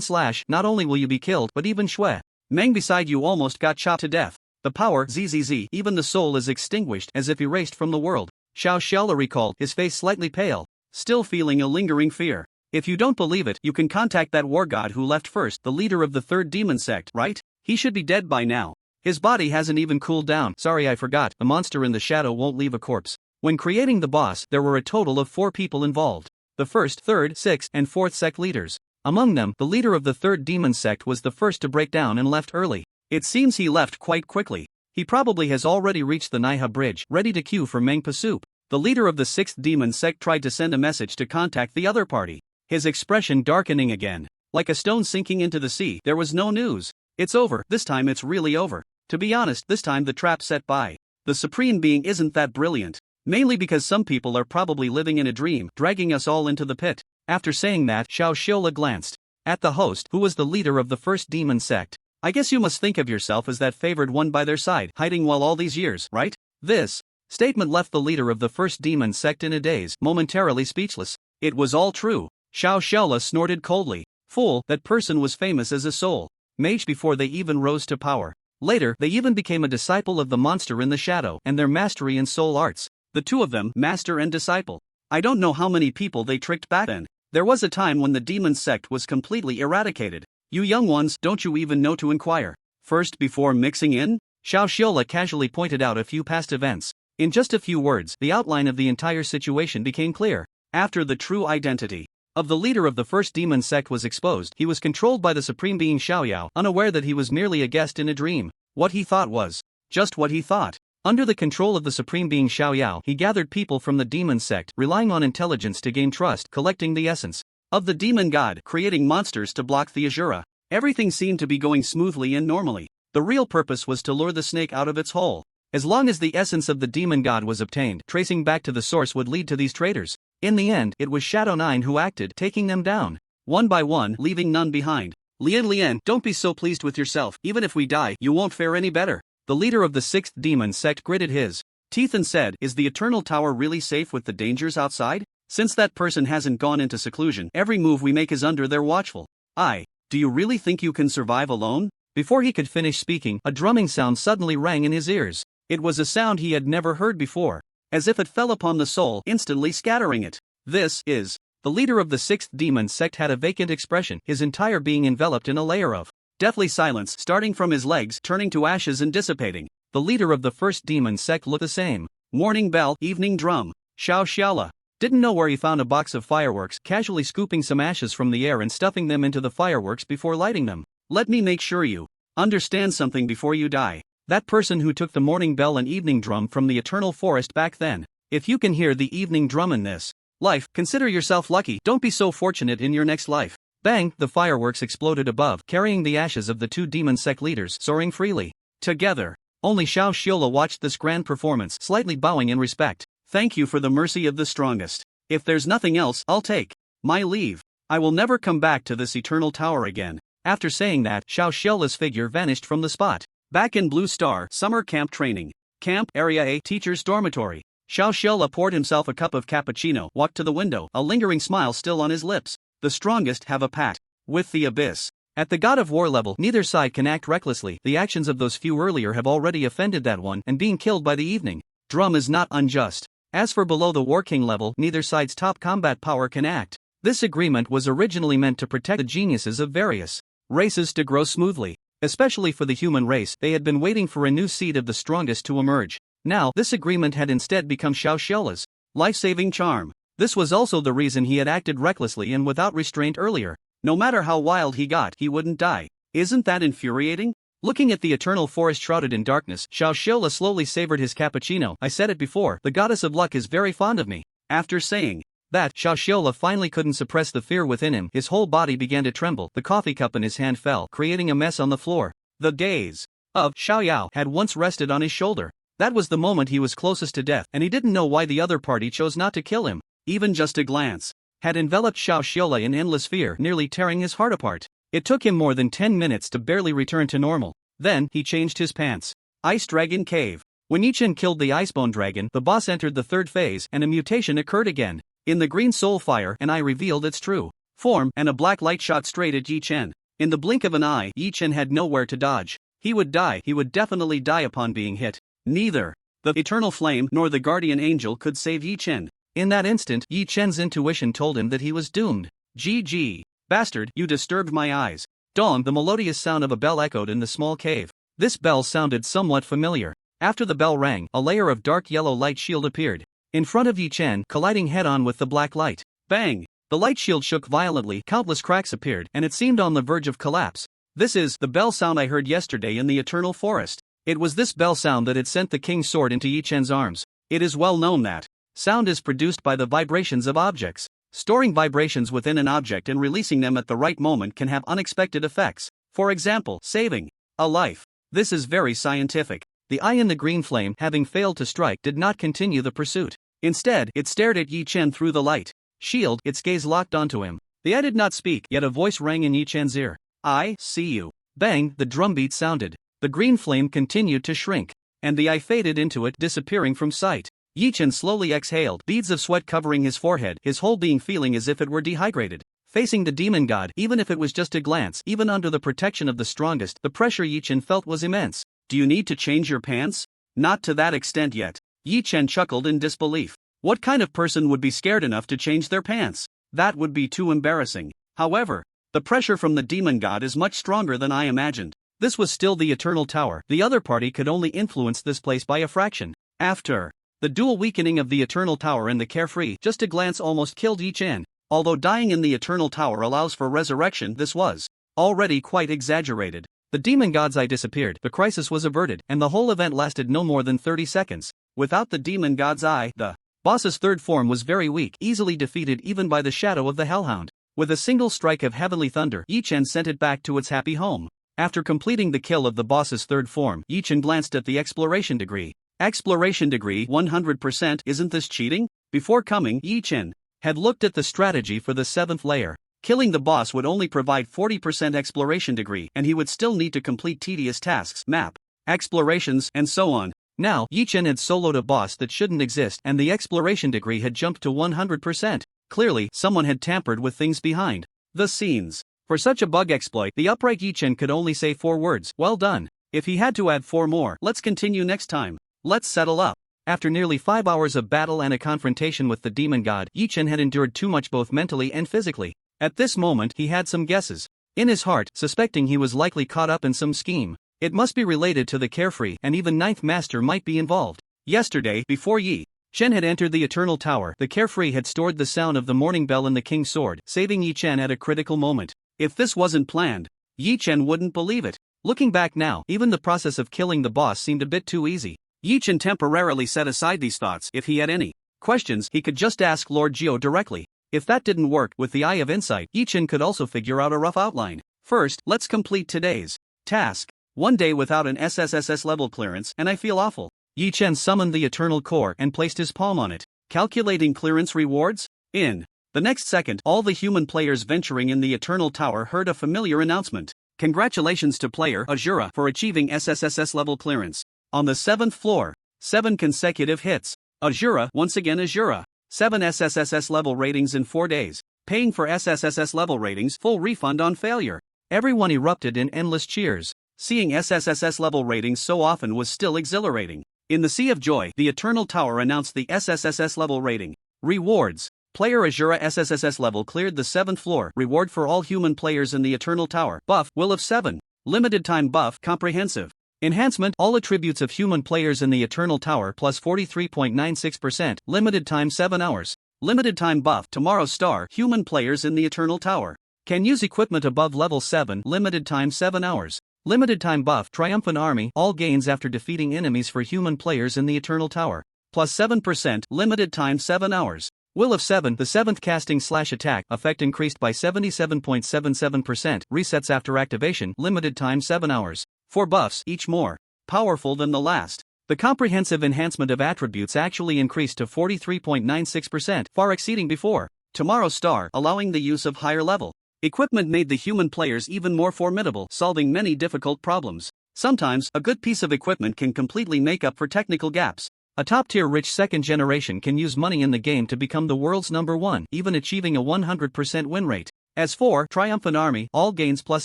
slash, not only will you be killed, but even Shui Meng beside you almost got chopped to death. The power, zzz, even the soul is extinguished as if erased from the world. Xiao Xiaola recalled, his face slightly pale, still feeling a lingering fear. If you don't believe it, you can contact that war god who left first, the leader of the 3rd demon sect, right? He should be dead by now. His body hasn't even cooled down. Sorry, I forgot, the monster in the shadow won't leave a corpse. When creating the boss, there were a total of 4 people involved. The 1st, 3rd, 6th, and 4th sect leaders. Among them, the leader of the 3rd demon sect was the first to break down and left early. It seems he left quite quickly. He probably has already reached the Naiha bridge, ready to queue for Mengpa soup. The leader of the 6th demon sect tried to send a message to contact the other party, his expression darkening again. Like a stone sinking into the sea, there was no news. It's over, this time it's really over. To be honest, this time the trap set by the supreme being isn't that brilliant. Mainly because some people are probably living in a dream, dragging us all into the pit. After saying that, Xiao Xiaola glanced at the host, who was the leader of the 1st demon sect. I guess you must think of yourself as that favored one by their side, hiding well all these years, right? This statement left the leader of the 1st demon sect in a daze, momentarily speechless. It was all true. Xiao Xiaola snorted coldly. Fool, that person was famous as a soul mage before they even rose to power. Later, they even became a disciple of the monster in the shadow, and their mastery in soul arts. The two of them, master and disciple. I don't know how many people they tricked back then. There was a time when the demon sect was completely eradicated. You young ones, don't you even know to inquire first before mixing in? Xiao Xiaola casually pointed out a few past events. In just a few words, the outline of the entire situation became clear. After the true identity of the leader of the 1st demon sect was exposed, he was controlled by the supreme being Xiaoyao, unaware that he was merely a guest in a dream. What he thought was just what he thought. Under the control of the supreme being Xiaoyao, he gathered people from the demon sect, relying on intelligence to gain trust, collecting the essence of the demon god, creating monsters to block the Azura. Everything seemed to be going smoothly and normally. The real purpose was to lure the snake out of its hole. As long as the essence of the demon god was obtained, tracing back to the source would lead to these traitors. In the end, it was Shadow 9 who acted, taking them down one by one, leaving none behind. Lian, don't be so pleased with yourself. Even if we die, you won't fare any better. The leader of the 6th demon sect gritted his teeth and said, is the Eternal Tower really safe with the dangers outside? Since that person hasn't gone into seclusion, every move we make is under their watchful eye. Do you really think you can survive alone? Before he could finish speaking, a drumming sound suddenly rang in his ears. It was a sound he had never heard before, as if it fell upon the soul, instantly scattering it. This is the leader of the 6th demon sect had a vacant expression, his entire being enveloped in a layer of deathly silence, starting from his legs, turning to ashes and dissipating. The leader of the 1st demon sect looked the same. Morning bell, evening drum. Xiao Xiaola didn't know where he found a box of fireworks, casually scooping some ashes from the air and stuffing them into the fireworks before lighting them. Let me make sure you understand something before you die. That person who took the morning bell and evening drum from the eternal forest back then. If you can hear the evening drum in this life, consider yourself lucky. Don't be so fortunate in your next life. Bang! The fireworks exploded above, carrying the ashes of the 2 demon sect leaders soaring freely together. Only Xiao Xiola watched this grand performance, slightly bowing in respect. Thank you for the mercy of the strongest. If there's nothing else, I'll take my leave. I will never come back to this eternal tower again. After saying that, Xiao Xiola's figure vanished from the spot. Back in Blue Star Summer Camp Training Camp Area A Teacher's Dormitory, Xiao Xiola poured himself a cup of cappuccino, walked to the window, a lingering smile still on his lips. The strongest have a pact with the abyss. At the God of War level, neither side can act recklessly. The actions of those few earlier have already offended that one, and being killed by the evening drum is not unjust. As for below the War King level, neither side's top combat power can act. This agreement was originally meant to protect the geniuses of various races to grow smoothly. Especially for the human race, they had been waiting for a new seed of the strongest to emerge. Now, this agreement had instead become Xiao Xiola's life-saving charm. This was also the reason he had acted recklessly and without restraint earlier. No matter how wild he got, he wouldn't die. Isn't that infuriating? Looking at the eternal forest shrouded in darkness, Xiao Xiola slowly savored his cappuccino. I said it before, the goddess of luck is very fond of me. After saying that, Xiao Xiola finally couldn't suppress the fear within him. His whole body began to tremble. The coffee cup in his hand fell, creating a mess on the floor. The gaze of Xiao Yao had once rested on his shoulder. That was the moment he was closest to death, and he didn't know why the other party chose not to kill him. Even just a glance had enveloped Xiao Xiola in endless fear, nearly tearing his heart apart. It took him more than 10 minutes to barely return to normal. Then, he changed his pants. Ice Dragon Cave. When Yichen killed the Icebone Dragon, the boss entered the 3rd phase, and a mutation occurred again. In the green soul fire, an eye revealed its true form, and a black light shot straight at Yichen. In the blink of an eye, Yichen had nowhere to dodge. He would die, he would definitely die upon being hit. Neither the Eternal Flame nor the Guardian Angel could save Yichen. In that instant, Yi Chen's intuition told him that he was doomed. GG. Bastard, you disturbed my eyes. Dawn, the melodious sound of a bell echoed in the small cave. This bell sounded somewhat familiar. After the bell rang, a layer of dark yellow light shield appeared in front of Yi Chen, colliding head-on with the black light. Bang! The light shield shook violently, countless cracks appeared, and it seemed on the verge of collapse. This is the bell sound I heard yesterday in the Eternal Forest. It was this bell sound that had sent the king's sword into Yi Chen's arms. It is well known that sound is produced by the vibrations of objects. Storing vibrations within an object and releasing them at the right moment can have unexpected effects. For example, saving a life. This is very scientific. The eye in the green flame, having failed to strike, did not continue the pursuit. Instead, it stared at Yi Chen through the light shield, its gaze locked onto him. The eye did not speak, yet a voice rang in Yi Chen's ear. I see you. Bang, the drumbeat sounded. The green flame continued to shrink, and the eye faded into it, disappearing from sight. Yi Chen slowly exhaled, beads of sweat covering his forehead, his whole being feeling as if it were dehydrated. Facing the demon god, even if it was just a glance, even under the protection of the strongest, the pressure Yi Chen felt was immense. Do you need to change your pants? Not to that extent yet. Yi Chen chuckled in disbelief. What kind of person would be scared enough to change their pants? That would be too embarrassing. However, the pressure from the demon god is much stronger than I imagined. This was still the Eternal Tower. The other party could only influence this place by a fraction. After the dual weakening of the Eternal Tower and the Carefree, just a glance almost killed Yi Chen. Although dying in the Eternal Tower allows for resurrection, this was already quite exaggerated. The demon god's eye disappeared, the crisis was averted, and the whole event lasted no more than 30 seconds. Without the demon god's eye, the boss's 3rd form was very weak, easily defeated even by the shadow of the Hellhound. With a single strike of heavenly thunder, Yi Chen sent it back to its happy home. After completing the kill of the boss's 3rd form, Yi Chen glanced at the exploration degree. Exploration degree 100%, isn't this cheating? Before coming, Yi Chen had looked at the strategy for the 7th layer. Killing the boss would only provide 40% exploration degree, and he would still need to complete tedious tasks, map explorations, and so on. Now, Yi Chen had soloed a boss that shouldn't exist, and the exploration degree had jumped to 100%. Clearly, someone had tampered with things behind the scenes. For such a bug exploit, the upright Yi Chen could only say 4 words, well done. If he had to add 4 more, let's continue next time. Let's settle up. After nearly 5 hours of battle and a confrontation with the demon god, Yi Chen had endured too much both mentally and physically. At this moment, he had some guesses. In his heart, suspecting he was likely caught up in some scheme. It must be related to the Carefree, and even Ninth Master might be involved. Yesterday, before Yi Chen had entered the Eternal Tower, the Carefree had stored the sound of the morning bell in the King's Sword, saving Yi Chen at a critical moment. If this wasn't planned, Yi Chen wouldn't believe it. Looking back now, even the process of killing the boss seemed a bit too easy. Yi Chen temporarily set aside these thoughts. If he had any questions, he could just ask Lord Geo directly. If that didn't work, with the Eye of Insight, Yi Chen could also figure out a rough outline. First, let's complete today's task. 1 day without an SSS level clearance, and I feel awful. Yi Chen summoned the Eternal Core and placed his palm on it. Calculating clearance rewards? In the next second, all the human players venturing in the Eternal Tower heard a familiar announcement. Congratulations to player Azura for achieving SSS level clearance. On the 7th floor, 7 consecutive hits. Azura, once again Azura. 7 SSS level ratings in 4 days. Paying for SSS level ratings, full refund on failure. Everyone erupted in endless cheers. Seeing SSS level ratings so often was still exhilarating. In the sea of joy, the Eternal Tower announced the SSS level rating. Rewards. Player Azura SSS level cleared the 7th floor. Reward for all human players in the Eternal Tower. Buff, Will of 7. Limited time buff, comprehensive. Enhancement, all attributes of human players in the Eternal Tower plus 43.96%, limited time 7 hours. Limited time buff, Tomorrow's Star, human players in the Eternal Tower. Can use equipment above level 7, limited time 7 hours. Limited time buff, Triumphant Army, all gains after defeating enemies for human players in the Eternal Tower. Plus 7%, limited time 7 hours. Will of 7, the 7th casting/attack effect increased by 77.77%, resets after activation, limited time 7 hours. 4 buffs, each more powerful than the last. The comprehensive enhancement of attributes actually increased to 43.96%, far exceeding before. Tomorrow's Star, allowing the use of higher level equipment made the human players even more formidable, solving many difficult problems. Sometimes, a good piece of equipment can completely make up for technical gaps. A top-tier rich second generation can use money in the game to become the world's #1, even achieving a 100% win rate. As for Triumphant Army, all gains plus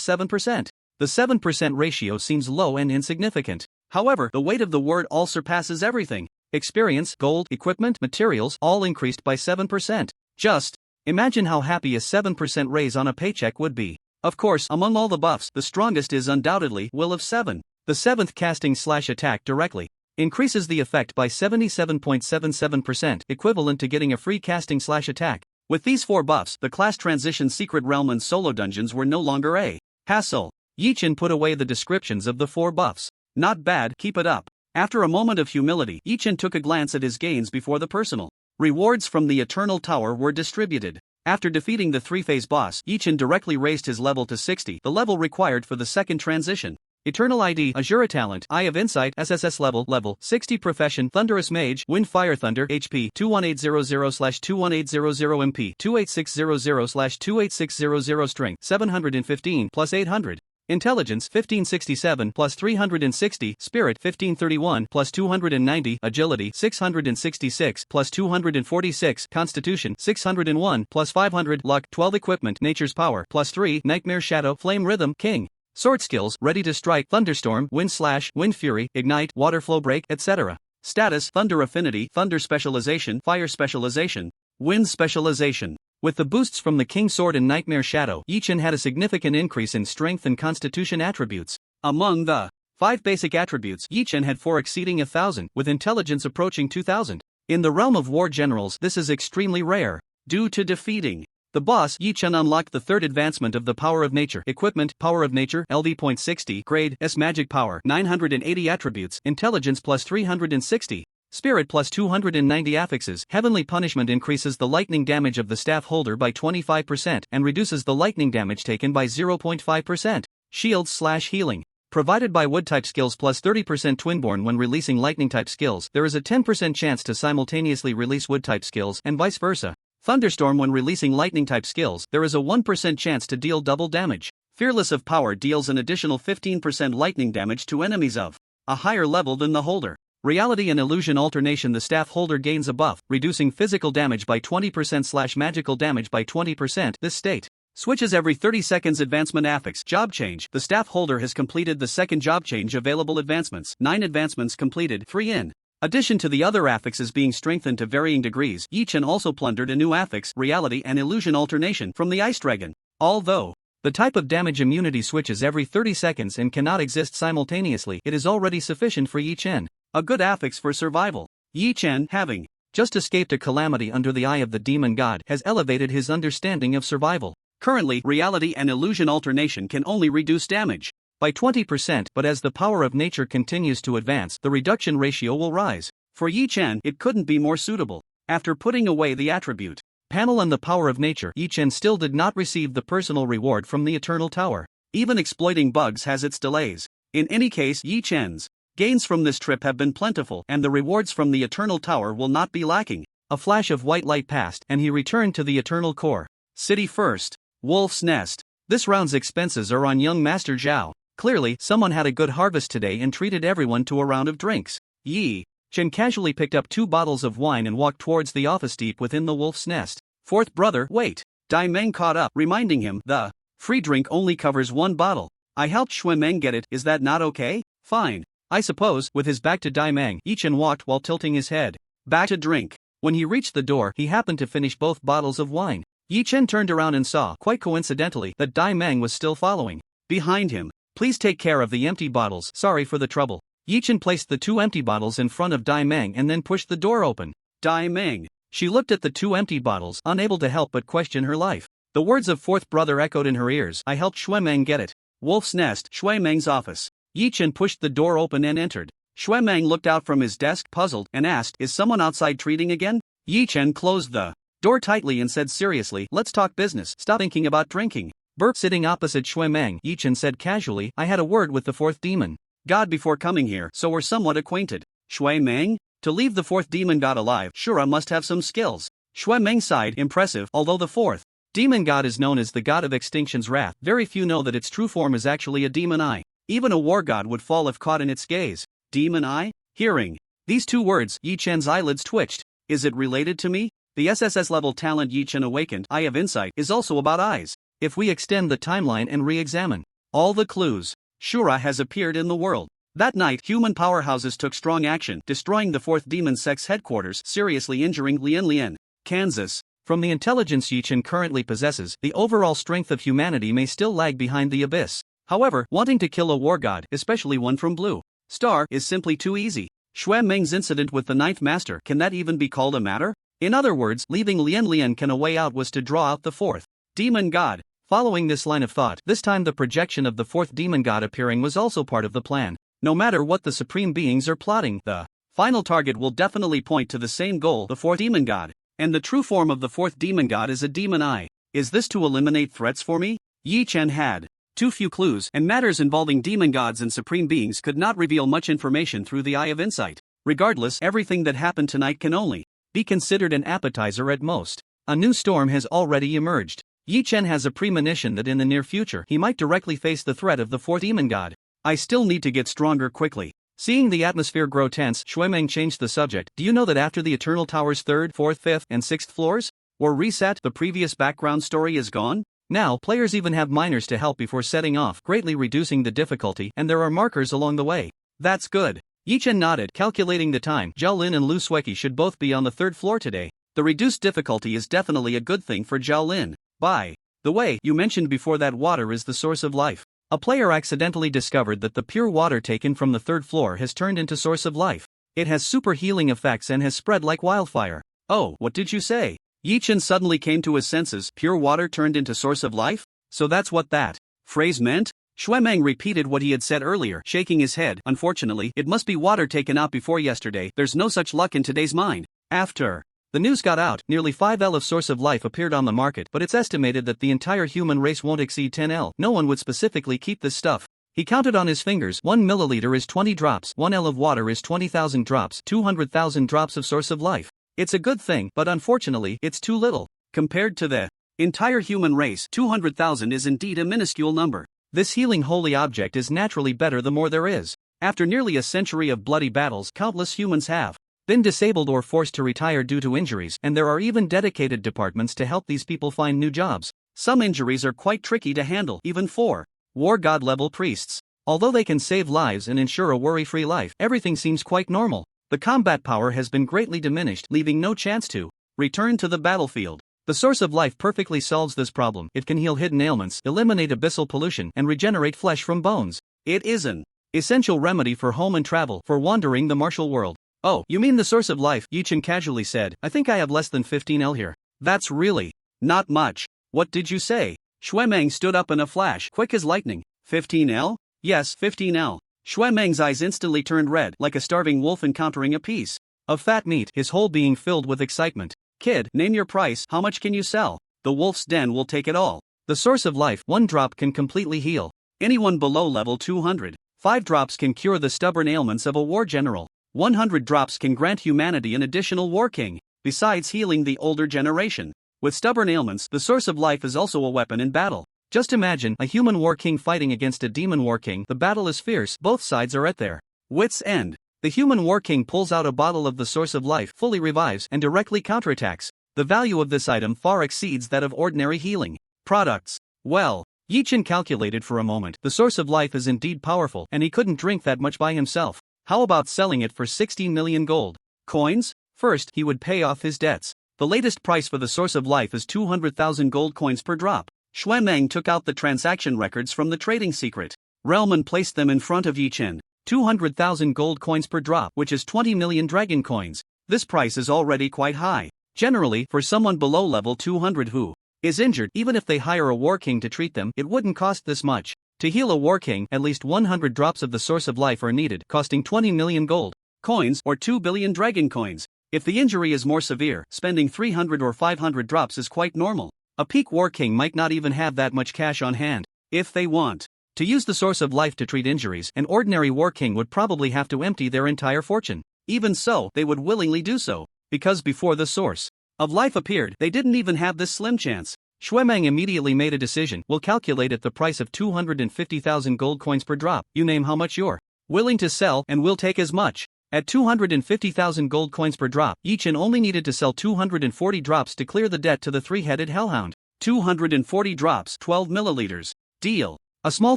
7%. The 7% ratio seems low and insignificant. However, the weight of the word all surpasses everything. Experience, gold, equipment, materials, all increased by 7%. Just imagine how happy a 7% raise on a paycheck would be. Of course, among all the buffs, the strongest is undoubtedly Will of 7. The 7th casting/attack directly increases the effect by 77.77%, equivalent to getting a free casting/attack. With these 4 buffs, the class transition Secret Realm and solo dungeons were no longer a hassle. Yi Chen put away the descriptions of the 4 buffs. Not bad, keep it up. After a moment of humility, Yi Chen took a glance at his gains before the personal rewards from the Eternal Tower were distributed. After defeating the 3-phase boss, Yi Chen directly raised his level to 60, the level required for the second transition. Eternal ID, Azura Talent, Eye of Insight, SSS level 60 Profession, Thunderous Mage, Wind Fire Thunder, HP, 21800/21800 MP, 28600/28600 Strength, 715 plus 800. Intelligence 1567 plus 360, Spirit 1531 plus 290, Agility 666 plus 246, Constitution 601 plus 500, Luck 12, Equipment Nature's Power plus 3, Nightmare Shadow, Flame Rhythm, King. Sword skills, Ready to Strike, Thunderstorm, Wind Slash, Wind Fury, Ignite, Water Flow Break, etc. Status, Thunder Affinity, Thunder Specialization, Fire Specialization, Wind Specialization. With the boosts from the King Sword and Nightmare Shadow, Yi Chen had a significant increase in strength and constitution attributes. Among the 5 basic attributes, Yi Chen had 4 exceeding 1,000, with intelligence approaching 2,000. In the realm of war generals, this is extremely rare. Due to defeating the boss, Yi Chen unlocked the 3rd advancement of the Power of Nature. Equipment, Power of Nature, LV.60, Grade, S Magic Power, 980 attributes, Intelligence plus 360. Spirit plus 290 affixes. Heavenly Punishment increases the lightning damage of the staff holder by 25% and reduces the lightning damage taken by 0.5%. Shields/healing. Provided by Wood-type skills plus 30% Twinborn when releasing Lightning-type skills, there is a 10% chance to simultaneously release Wood-type skills and vice versa. Thunderstorm when releasing Lightning-type skills, there is a 1% chance to deal double damage. Fearless of Power deals an additional 15% lightning damage to enemies of a higher level than the holder. Reality and Illusion Alternation, the staff holder gains a buff, reducing physical damage by 20%/magical damage by 20%. This state switches every 30 seconds. Advancement affix. Job change. The staff holder has completed the 2nd job change. Available advancements. 9 advancements completed, 3 in addition to the other affixes being strengthened to varying degrees. Yi Chen also plundered a new affix, Reality and Illusion Alternation, from the Ice Dragon. Although the type of damage immunity switches every 30 seconds and cannot exist simultaneously, it is already sufficient for Yi Chen. A good affix for survival. Yi Chen, having just escaped a calamity under the eye of the demon god, has elevated his understanding of survival. Currently, Reality and Illusion Alternation can only reduce damage by 20%, but as the power of nature continues to advance, the reduction ratio will rise. For Yi Chen, it couldn't be more suitable. After putting away the attribute panel and the power of nature, Yi Chen still did not receive the personal reward from the Eternal Tower. Even exploiting bugs has its delays. In any case, Yi Chen's gains from this trip have been plentiful, and the rewards from the Eternal Tower will not be lacking. A flash of white light passed, and he returned to the Eternal Core. City first. Wolf's Nest. This round's expenses are on young Master Zhao. Clearly, someone had a good harvest today and treated everyone to a round of drinks. Yi Chen casually picked up 2 bottles of wine and walked towards the office deep within the Wolf's Nest. Fourth brother, wait. Dai Meng caught up, reminding him, the free drink only covers 1 bottle. I helped Shui Meng get it, is that not okay? Fine. I suppose. With his back to Dai Meng, Yi Chen walked while tilting his head back to drink. When he reached the door, he happened to finish both bottles of wine. Yi Chen turned around and saw, quite coincidentally, that Dai Meng was still following behind him. Please take care of the empty bottles. Sorry for the trouble. Yi Chen placed the 2 empty bottles in front of Dai Meng and then pushed the door open. Dai Meng. She looked at the 2 empty bottles, unable to help but question her life. The words of fourth brother echoed in her ears. I helped Shui Meng get it. Wolf's Nest, Shui Meng's office. Yi Chen pushed the door open and entered. Shui Meng looked out from his desk, puzzled, and asked, is someone outside treating again? Yi Chen closed the door tightly and said seriously, let's talk business, stop thinking about drinking. Burp. Sitting opposite Shui Meng, Yi Chen said casually, I had a word with the 4th demon god before coming here, so we're somewhat acquainted. Shui Meng? To leave the 4th demon god alive, Shura must have some skills. Shui Meng sighed, impressive, although the 4th demon god is known as the god of extinction's wrath, very few know that its true form is actually a demon eye. Even a war god would fall if caught in its gaze. Demon eye? Hearing these 2 words, Yi Chen's eyelids twitched. Is it related to me? The SSS level talent Yi Chen awakened, Eye of Insight, is also about eyes. If we extend the timeline and re-examine all the clues, Shura has appeared in the world. That night, human powerhouses took strong action, destroying the 4th demon sect's headquarters, seriously injuring Lian, Kansas. From the intelligence Yi Chen currently possesses, the overall strength of humanity may still lag behind the abyss. However, wanting to kill a war god, especially one from Blue Star, is simply too easy. Shui Meng's incident with the 9th master, can that even be called a matter? In other words, leaving Lian can a way out was to draw out the 4th demon god. Following this line of thought, this time the projection of the 4th demon god appearing was also part of the plan. No matter what the supreme beings are plotting, the final target will definitely point to the same goal, the 4th demon god. And the true form of the 4th demon god is a demon eye. Is this to eliminate threats for me? Yi Chen had too few clues, and matters involving demon gods and supreme beings could not reveal much information through the Eye of Insight. Regardless, everything that happened tonight can only be considered an appetizer at most. A new storm has already emerged. Yi Chen has a premonition that in the near future he might directly face the threat of the 4th demon god. I still need to get stronger quickly. Seeing the atmosphere grow tense, Shui Meng changed the subject. Do you know that after the Eternal Tower's 3rd, 4th, 5th, and 6th floors were reset, the previous background story is gone? Now, players even have miners to help before setting off, greatly reducing the difficulty, and there are markers along the way. That's good. Yi Chen nodded, calculating the time. Zhao Lin and Lu Sueki should both be on the 3rd floor today. The reduced difficulty is definitely a good thing for Zhao Lin. By the way, you mentioned before that water is the source of life. A player accidentally discovered that the pure water taken from the 3rd floor has turned into source of life. It has super healing effects and has spread like wildfire. Oh, what did you say? Yi Chen suddenly came to his senses. Pure water turned into source of life? So that's what that phrase meant? Shui Meng repeated what he had said earlier, shaking his head. Unfortunately, it must be water taken out before yesterday. There's no such luck in today's mind. After the news got out, nearly 5L of source of life appeared on the market, but it's estimated that the entire human race won't exceed 10L. No one would specifically keep this stuff. He counted on his fingers. 1 milliliter is 20 drops. 1L of water is 20,000 drops. 200,000 drops of source of life. It's a good thing, but unfortunately, it's too little. Compared to the entire human race, 200,000 is indeed a minuscule number. This healing holy object is naturally better the more there is. After nearly a century of bloody battles, countless humans have been disabled or forced to retire due to injuries, and there are even dedicated departments to help these people find new jobs. Some injuries are quite tricky to handle, even for war god level priests. Although they can save lives and ensure a worry-free life, everything seems quite normal. The combat power has been greatly diminished, leaving no chance to return to the battlefield. The source of life perfectly solves this problem. It can heal hidden ailments, eliminate abyssal pollution, and regenerate flesh from bones. It is an essential remedy for home and travel, for wandering the martial world. Oh, you mean the source of life? Yi Chen casually said. I think I have less than 15L here. That's really not much. What did you say? Shui Meng stood up in a flash, quick as lightning. 15L? Yes, 15L. Xue Meng's eyes instantly turned red like a starving wolf encountering a piece of fat meat, his whole being filled with excitement. Kid, name your price, how much can you sell? The wolf's den will take it all. The source of life, 1 drop can completely heal anyone below level 200. 5 drops can cure the stubborn ailments of a war general. 100 drops can grant humanity an additional war king, besides healing the older generation. With stubborn ailments, the source of life is also a weapon in battle. Just imagine a human war king fighting against a demon war king. The battle is fierce, both sides are at their wits' end. The human war king pulls out a bottle of the source of life, fully revives, and directly counterattacks. The value of this item far exceeds that of ordinary healing products. Well, Yi Chen calculated for a moment. The source of life is indeed powerful, and he couldn't drink that much by himself. How about selling it for 16 million gold coins? First, he would pay off his debts. The latest price for the source of life is 200,000 gold coins per drop. Xue Meng took out the transaction records from the trading secret realm and placed them in front of Yi Chen. 200,000 gold coins per drop, which is 20 million dragon coins. This price is already quite high. Generally, for someone below level 200 who is injured, even if they hire a war king to treat them, it wouldn't cost this much. To heal a war king, at least 100 drops of the source of life are needed, costing 20 million gold coins or 2 billion dragon coins. If the injury is more severe, spending 300 or 500 drops is quite normal. A peak war king might not even have that much cash on hand. If they want to use the source of life to treat injuries, an ordinary war king would probably have to empty their entire fortune. Even so, they would willingly do so, because before the source of life appeared, they didn't even have this slim chance. Xue Meng immediately made a decision. We'll calculate at the price of 250,000 gold coins per drop. You name how much you're willing to sell, and we'll take as much. At 250,000 gold coins per drop, Yi Chen only needed to sell 240 drops to clear the debt to the three-headed hellhound. 240 drops, 12 milliliters. Deal. A small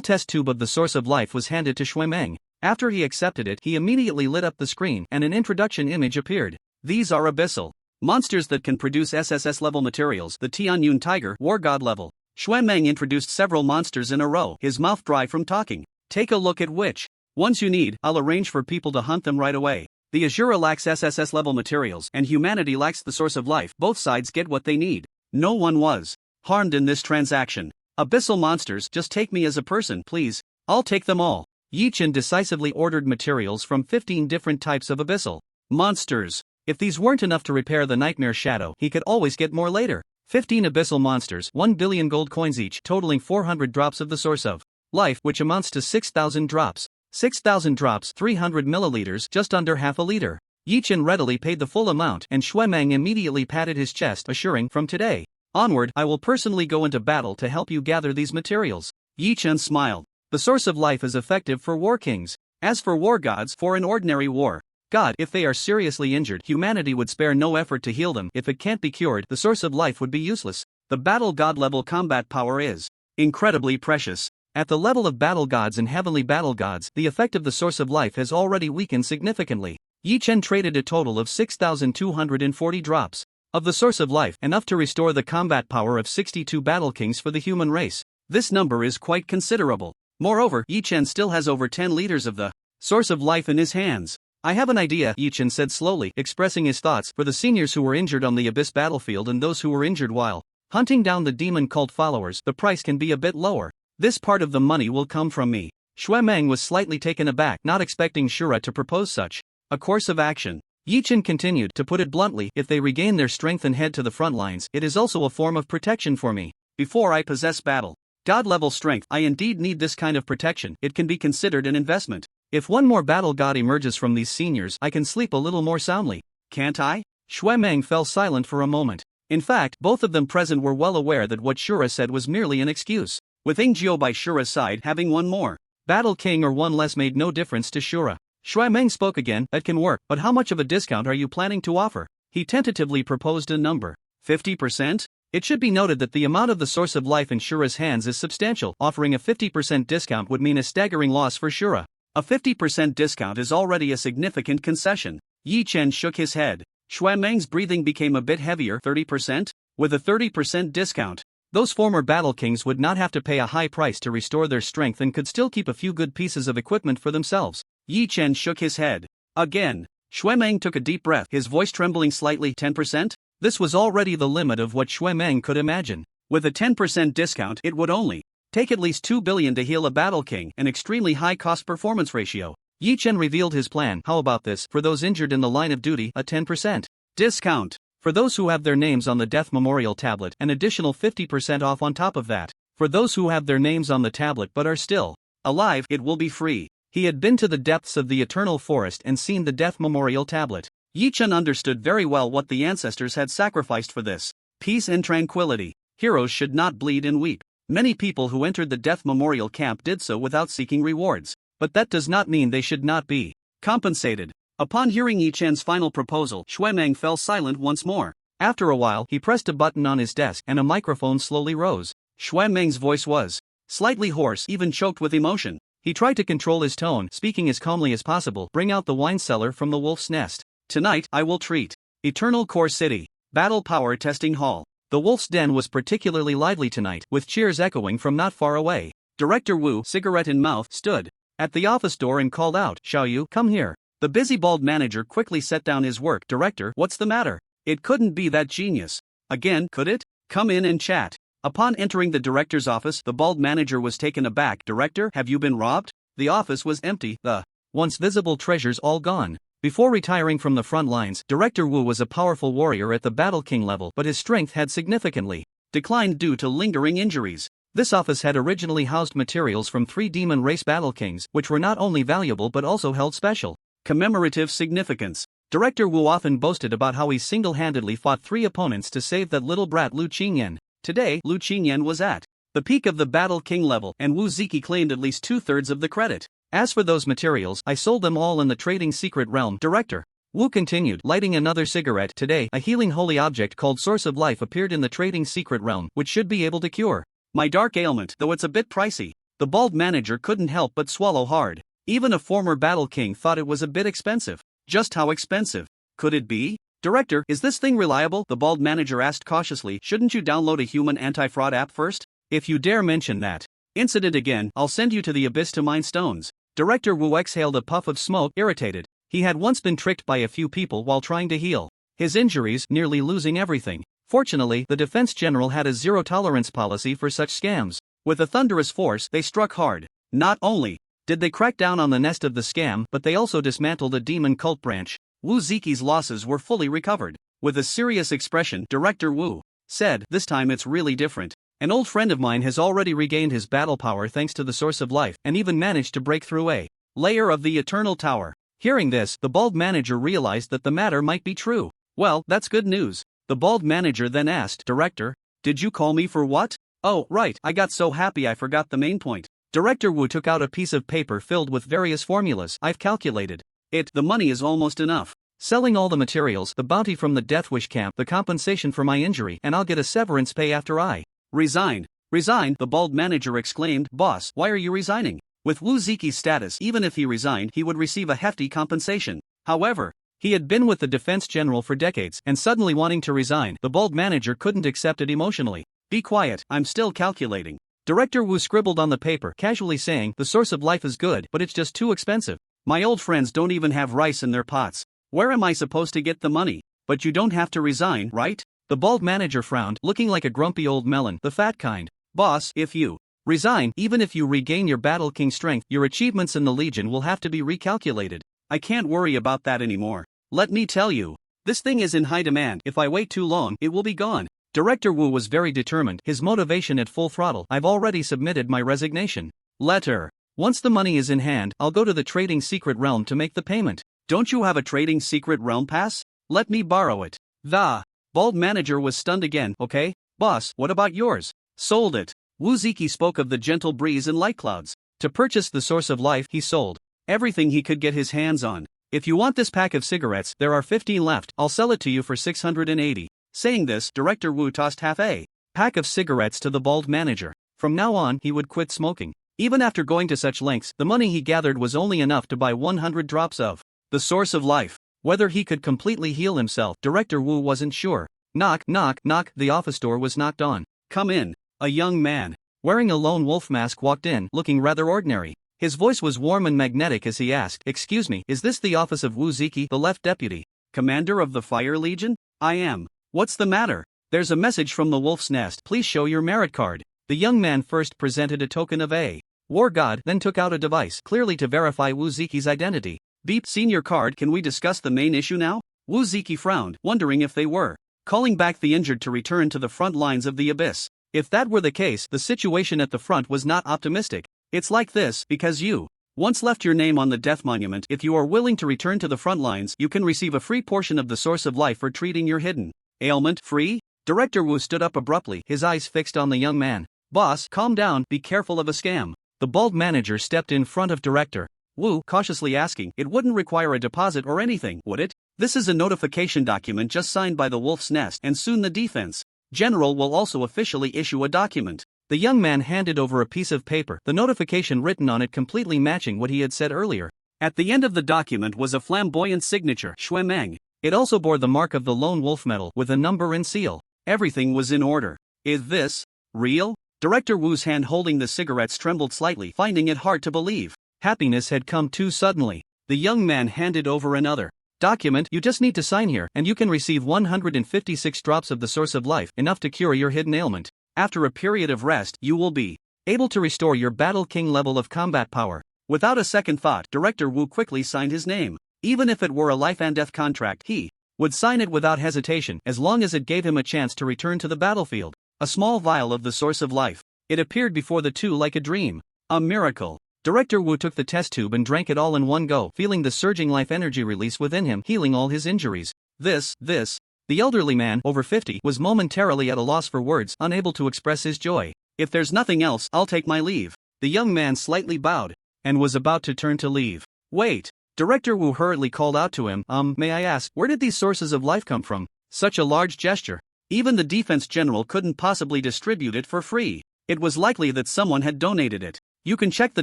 test tube of the source of life was handed to Xue Meng. After he accepted it, he immediately lit up the screen and an introduction image appeared. These are abyssal monsters that can produce SSS level materials. The Tianyun Tiger, War God level. Xue Meng introduced several monsters in a row, his mouth dry from talking. Take a look at which ones you need. I'll arrange for people to hunt them right away. The Azura lacks SSS level materials and humanity lacks the source of life. Both sides get what they need. No one was harmed in this transaction. Abyssal monsters, just take me as a person, please. I'll take them all. Yi Chen decisively ordered materials from 15 different types of abyssal monsters. If these weren't enough to repair the nightmare shadow, he could always get more later. 15 abyssal monsters, 1 billion gold coins each, totaling 400 drops of the source of life, which amounts to 6,000 drops. 6,000 drops, 300 milliliters, just under half a liter. Yi Chen readily paid the full amount, and Xue Meng immediately patted his chest, assuring, from today onward, I will personally go into battle to help you gather these materials. Yi Chen smiled. The source of life is effective for war kings. As for war gods, for an ordinary war god, if they are seriously injured, humanity would spare no effort to heal them. If it can't be cured, the source of life would be useless. The battle god level combat power is incredibly precious. At the level of battle gods and heavenly battle gods, the effect of the source of life has already weakened significantly. Yi Chen traded a total of 6,240 drops of the source of life, enough to restore the combat power of 62 battle kings for the human race. This number is quite considerable. Moreover, Yi Chen still has over 10 liters of the source of life in his hands. I have an idea, Yi Chen said slowly, expressing his thoughts. For the seniors who were injured on the Abyss battlefield and those who were injured while hunting down the demon cult followers, the price can be a bit lower. This part of the money will come from me. Xue Meng was slightly taken aback, not expecting Shura to propose such a course of action. Yi Chen continued, to put it bluntly, if they regain their strength and head to the front lines, it is also a form of protection for me. Before I possess battle god level strength, I indeed need this kind of protection. It can be considered an investment. If one more battle god emerges from these seniors, I can sleep a little more soundly. Can't I? Xue Meng fell silent for a moment. In fact, both of them present were well aware that what Shura said was merely an excuse. With Ingjiu by Shura's side, having one more battle king or one less made no difference to Shura. Xue Meng spoke again, that can work, but how much of a discount are you planning to offer? He tentatively proposed a number. 50%? It should be noted that the amount of the source of life in Shura's hands is substantial. Offering a 50% discount would mean a staggering loss for Shura. A 50% discount is already a significant concession. Yi Chen shook his head. Xue Meng's breathing became a bit heavier. 30%? With a 30% discount, those former battle kings would not have to pay a high price to restore their strength and could still keep a few good pieces of equipment for themselves. Yi Chen shook his head. Again. Xue Meng took a deep breath, his voice trembling slightly. 10%? This was already the limit of what Xue Meng could imagine. With a 10% discount, it would only Take at least 2 billion to heal a Battle King, an extremely high cost-performance ratio. Yi Chen revealed his plan. How about this? For those injured in the line of duty, a 10% discount. For those who have their names on the death memorial tablet, an additional 50% off on top of that. For those who have their names on the tablet but are still alive, it will be free. He had been to the depths of the eternal forest and seen the death memorial tablet. Yi Chen understood very well what the ancestors had sacrificed for this. Peace and tranquility. Heroes should not bleed and weep. Many people who entered the death memorial camp did so without seeking rewards. But that does not mean they should not be compensated. Upon hearing Yi Chen's final proposal, Xuemeng fell silent once more. After a while, he pressed a button on his desk and a microphone slowly rose. Xuemeng's voice was slightly hoarse, even choked with emotion. He tried to control his tone, speaking as calmly as possible. Bring out the wine cellar from the wolf's nest. Tonight, I will treat Eternal Core City. Battle Power Testing Hall. The wolf's den was particularly lively tonight, with cheers echoing from not far away. Director Wu, cigarette in mouth, stood at the office door and called out, Xiaoyu, come here. The busy bald manager quickly set down his work. Director, what's the matter? It couldn't be that genius. Again, could it? Come in and chat. Upon entering the director's office, the bald manager was taken aback. Director, have you been robbed? The office was empty, the once visible treasures all gone. Before retiring from the front lines, Director Wu was a powerful warrior at the Battle King level, but his strength had significantly declined due to lingering injuries. This office had originally housed materials from 3 demon race Battle Kings, which were not only valuable but also held special commemorative significance. Director Wu often boasted about how he single-handedly fought 3 opponents to save that little brat Lu Qingyan. Today, Lu Qingyan was at the peak of the Battle King level, and Wu Ziki claimed at least 2/3 of the credit. As for those materials, I sold them all in the trading secret realm. Director Wu continued, lighting another cigarette. Today, a healing holy object called Source of Life appeared in the trading secret realm, which should be able to cure my dark ailment, though it's a bit pricey. The bald manager couldn't help but swallow hard. Even a former Battle King thought it was a bit expensive. Just how expensive could it be? Director, is this thing reliable? The bald manager asked cautiously. Shouldn't you download a human anti-fraud app first? If you dare mention that incident again, I'll send you to the abyss to mine stones. Director Wu exhaled a puff of smoke, irritated. He had once been tricked by a few people while trying to heal his injuries, nearly losing everything. Fortunately, the defense general had a zero-tolerance policy for such scams. With a thunderous force, they struck hard. Not only did they crack down on the nest of the scam, but they also dismantled a demon cult branch. Wu Ziki's losses were fully recovered. With a serious expression, Director Wu said, this time it's really different. An old friend of mine has already regained his battle power thanks to the Source of Life, and even managed to break through a layer of the Eternal Tower. Hearing this, the bald manager realized that the matter might be true. Well, that's good news. The bald manager then asked, Director, did you call me for what? Oh, right, I got so happy I forgot the main point. Director Wu took out a piece of paper filled with various formulas. I've calculated it. The money is almost enough. Selling all the materials, the bounty from the Death Wish camp, the compensation for my injury, and I'll get a severance pay after I resign. Resign? The bald manager exclaimed. Boss, why are you resigning? With Wu Ziki's status, even if he resigned, he would receive a hefty compensation. However, he had been with the defense general for decades, and suddenly wanting to resign, the bald manager couldn't accept it emotionally. Be quiet, I'm still calculating. Director Wu scribbled on the paper, casually saying, the Source of Life is good, but it's just too expensive. My old friends don't even have rice in their pots. Where am I supposed to get the money? But you don't have to resign, right? The bald manager frowned, looking like a grumpy old melon, the fat kind. Boss, if you resign, even if you regain your Battle King strength, your achievements in the Legion will have to be recalculated. I can't worry about that anymore. Let me tell you, this thing is in high demand. If I wait too long, it will be gone. Director Wu was very determined, his motivation at full throttle. I've already submitted my resignation letter. Once the money is in hand, I'll go to the trading secret realm to make the payment. Don't you have a trading secret realm pass? Let me borrow it. The bald manager was stunned again. Okay, boss, what about yours? Sold it. Wu Ziki spoke of the gentle breeze and light clouds. To purchase the Source of Life, he sold everything he could get his hands on. If you want this pack of cigarettes, there are 15 left. I'll sell it to you for 680. Saying this, Director Wu tossed half a pack of cigarettes to the bald manager. From now on, he would quit smoking. Even after going to such lengths, the money he gathered was only enough to buy 100 drops of the Source of Life. Whether he could completely heal himself, Director Wu wasn't sure. Knock, knock, knock. The office door was knocked on. Come in. A young man wearing a lone wolf mask walked in, looking rather ordinary. His voice was warm and magnetic as he asked, Excuse me, is this the office of Wu Ziki, the left deputy commander of the Fire Legion? I am. What's the matter? There's a message from the Wolf's Nest. Please show your merit card. The young man first presented a token of a war god, then took out a device, clearly to verify Wu Ziki's identity. Beep, senior card, can we discuss the main issue now? Wu Ziki frowned, wondering if they were calling back the injured to return to the front lines of the abyss. If that were the case, the situation at the front was not optimistic. It's like this, because you once left your name on the death monument. If you are willing to return to the front lines, you can receive a free portion of the source of life for treating your hidden ailment. Free? Director Wu stood up abruptly, his eyes fixed on the young man. Boss, calm down, be careful of a scam. The bald manager stepped in front of Director Wu, cautiously asking, it wouldn't require a deposit or anything, would it? This is a notification document just signed by the Wolf's Nest, and soon the defense general will also officially issue a document. The young man handed over a piece of paper, the notification written on it completely matching what he had said earlier. At the end of the document was a flamboyant signature, Shui Meng. It also bore the mark of the lone wolf medal with a number and seal. Everything was in order. Is this real? Director Wu's hand holding the cigarettes trembled slightly, finding it hard to believe. Happiness had come too suddenly. The young man handed over another document. You just need to sign here, and you can receive 156 drops of the source of life, enough to cure your hidden ailment. After a period of rest, you will be able to restore your Battle King level of combat power. Without a second thought, Director Wu quickly signed his name. Even if it were a life and death contract, he would sign it without hesitation, as long as it gave him a chance to return to the battlefield. A small vial of the source of life. It appeared before the two like a dream. A miracle. Director Wu took the test tube and drank it all in one go, feeling the surging life energy release within him, healing all his injuries. The elderly man, over 50, was momentarily at a loss for words, unable to express his joy. If there's nothing else, I'll take my leave. The young man slightly bowed, and was about to turn to leave. Wait. Director Wu hurriedly called out to him, may I ask, where did these sources of life come from? Such a large gesture. Even the defense general couldn't possibly distribute it for free. It was likely that someone had donated it. You can check the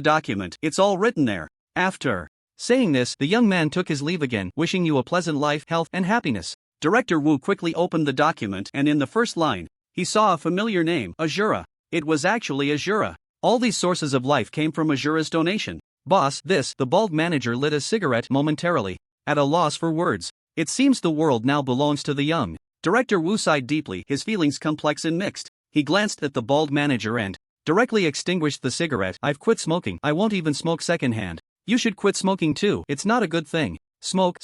document, it's all written there. After saying this, the young man took his leave again, wishing you a pleasant life, health, and happiness. Director Wu quickly opened the document, and in the first line, he saw a familiar name, Azura. It was actually Azura. All these sources of life came from Azura's donation. Boss, the bald manager lit a cigarette momentarily, at a loss for words. It seems the world now belongs to the young. Director Wu sighed deeply, his feelings complex and mixed. He glanced at the bald manager and directly extinguished the cigarette. I've quit smoking. I won't even smoke secondhand. You should quit smoking too. It's not a good thing. Smoke,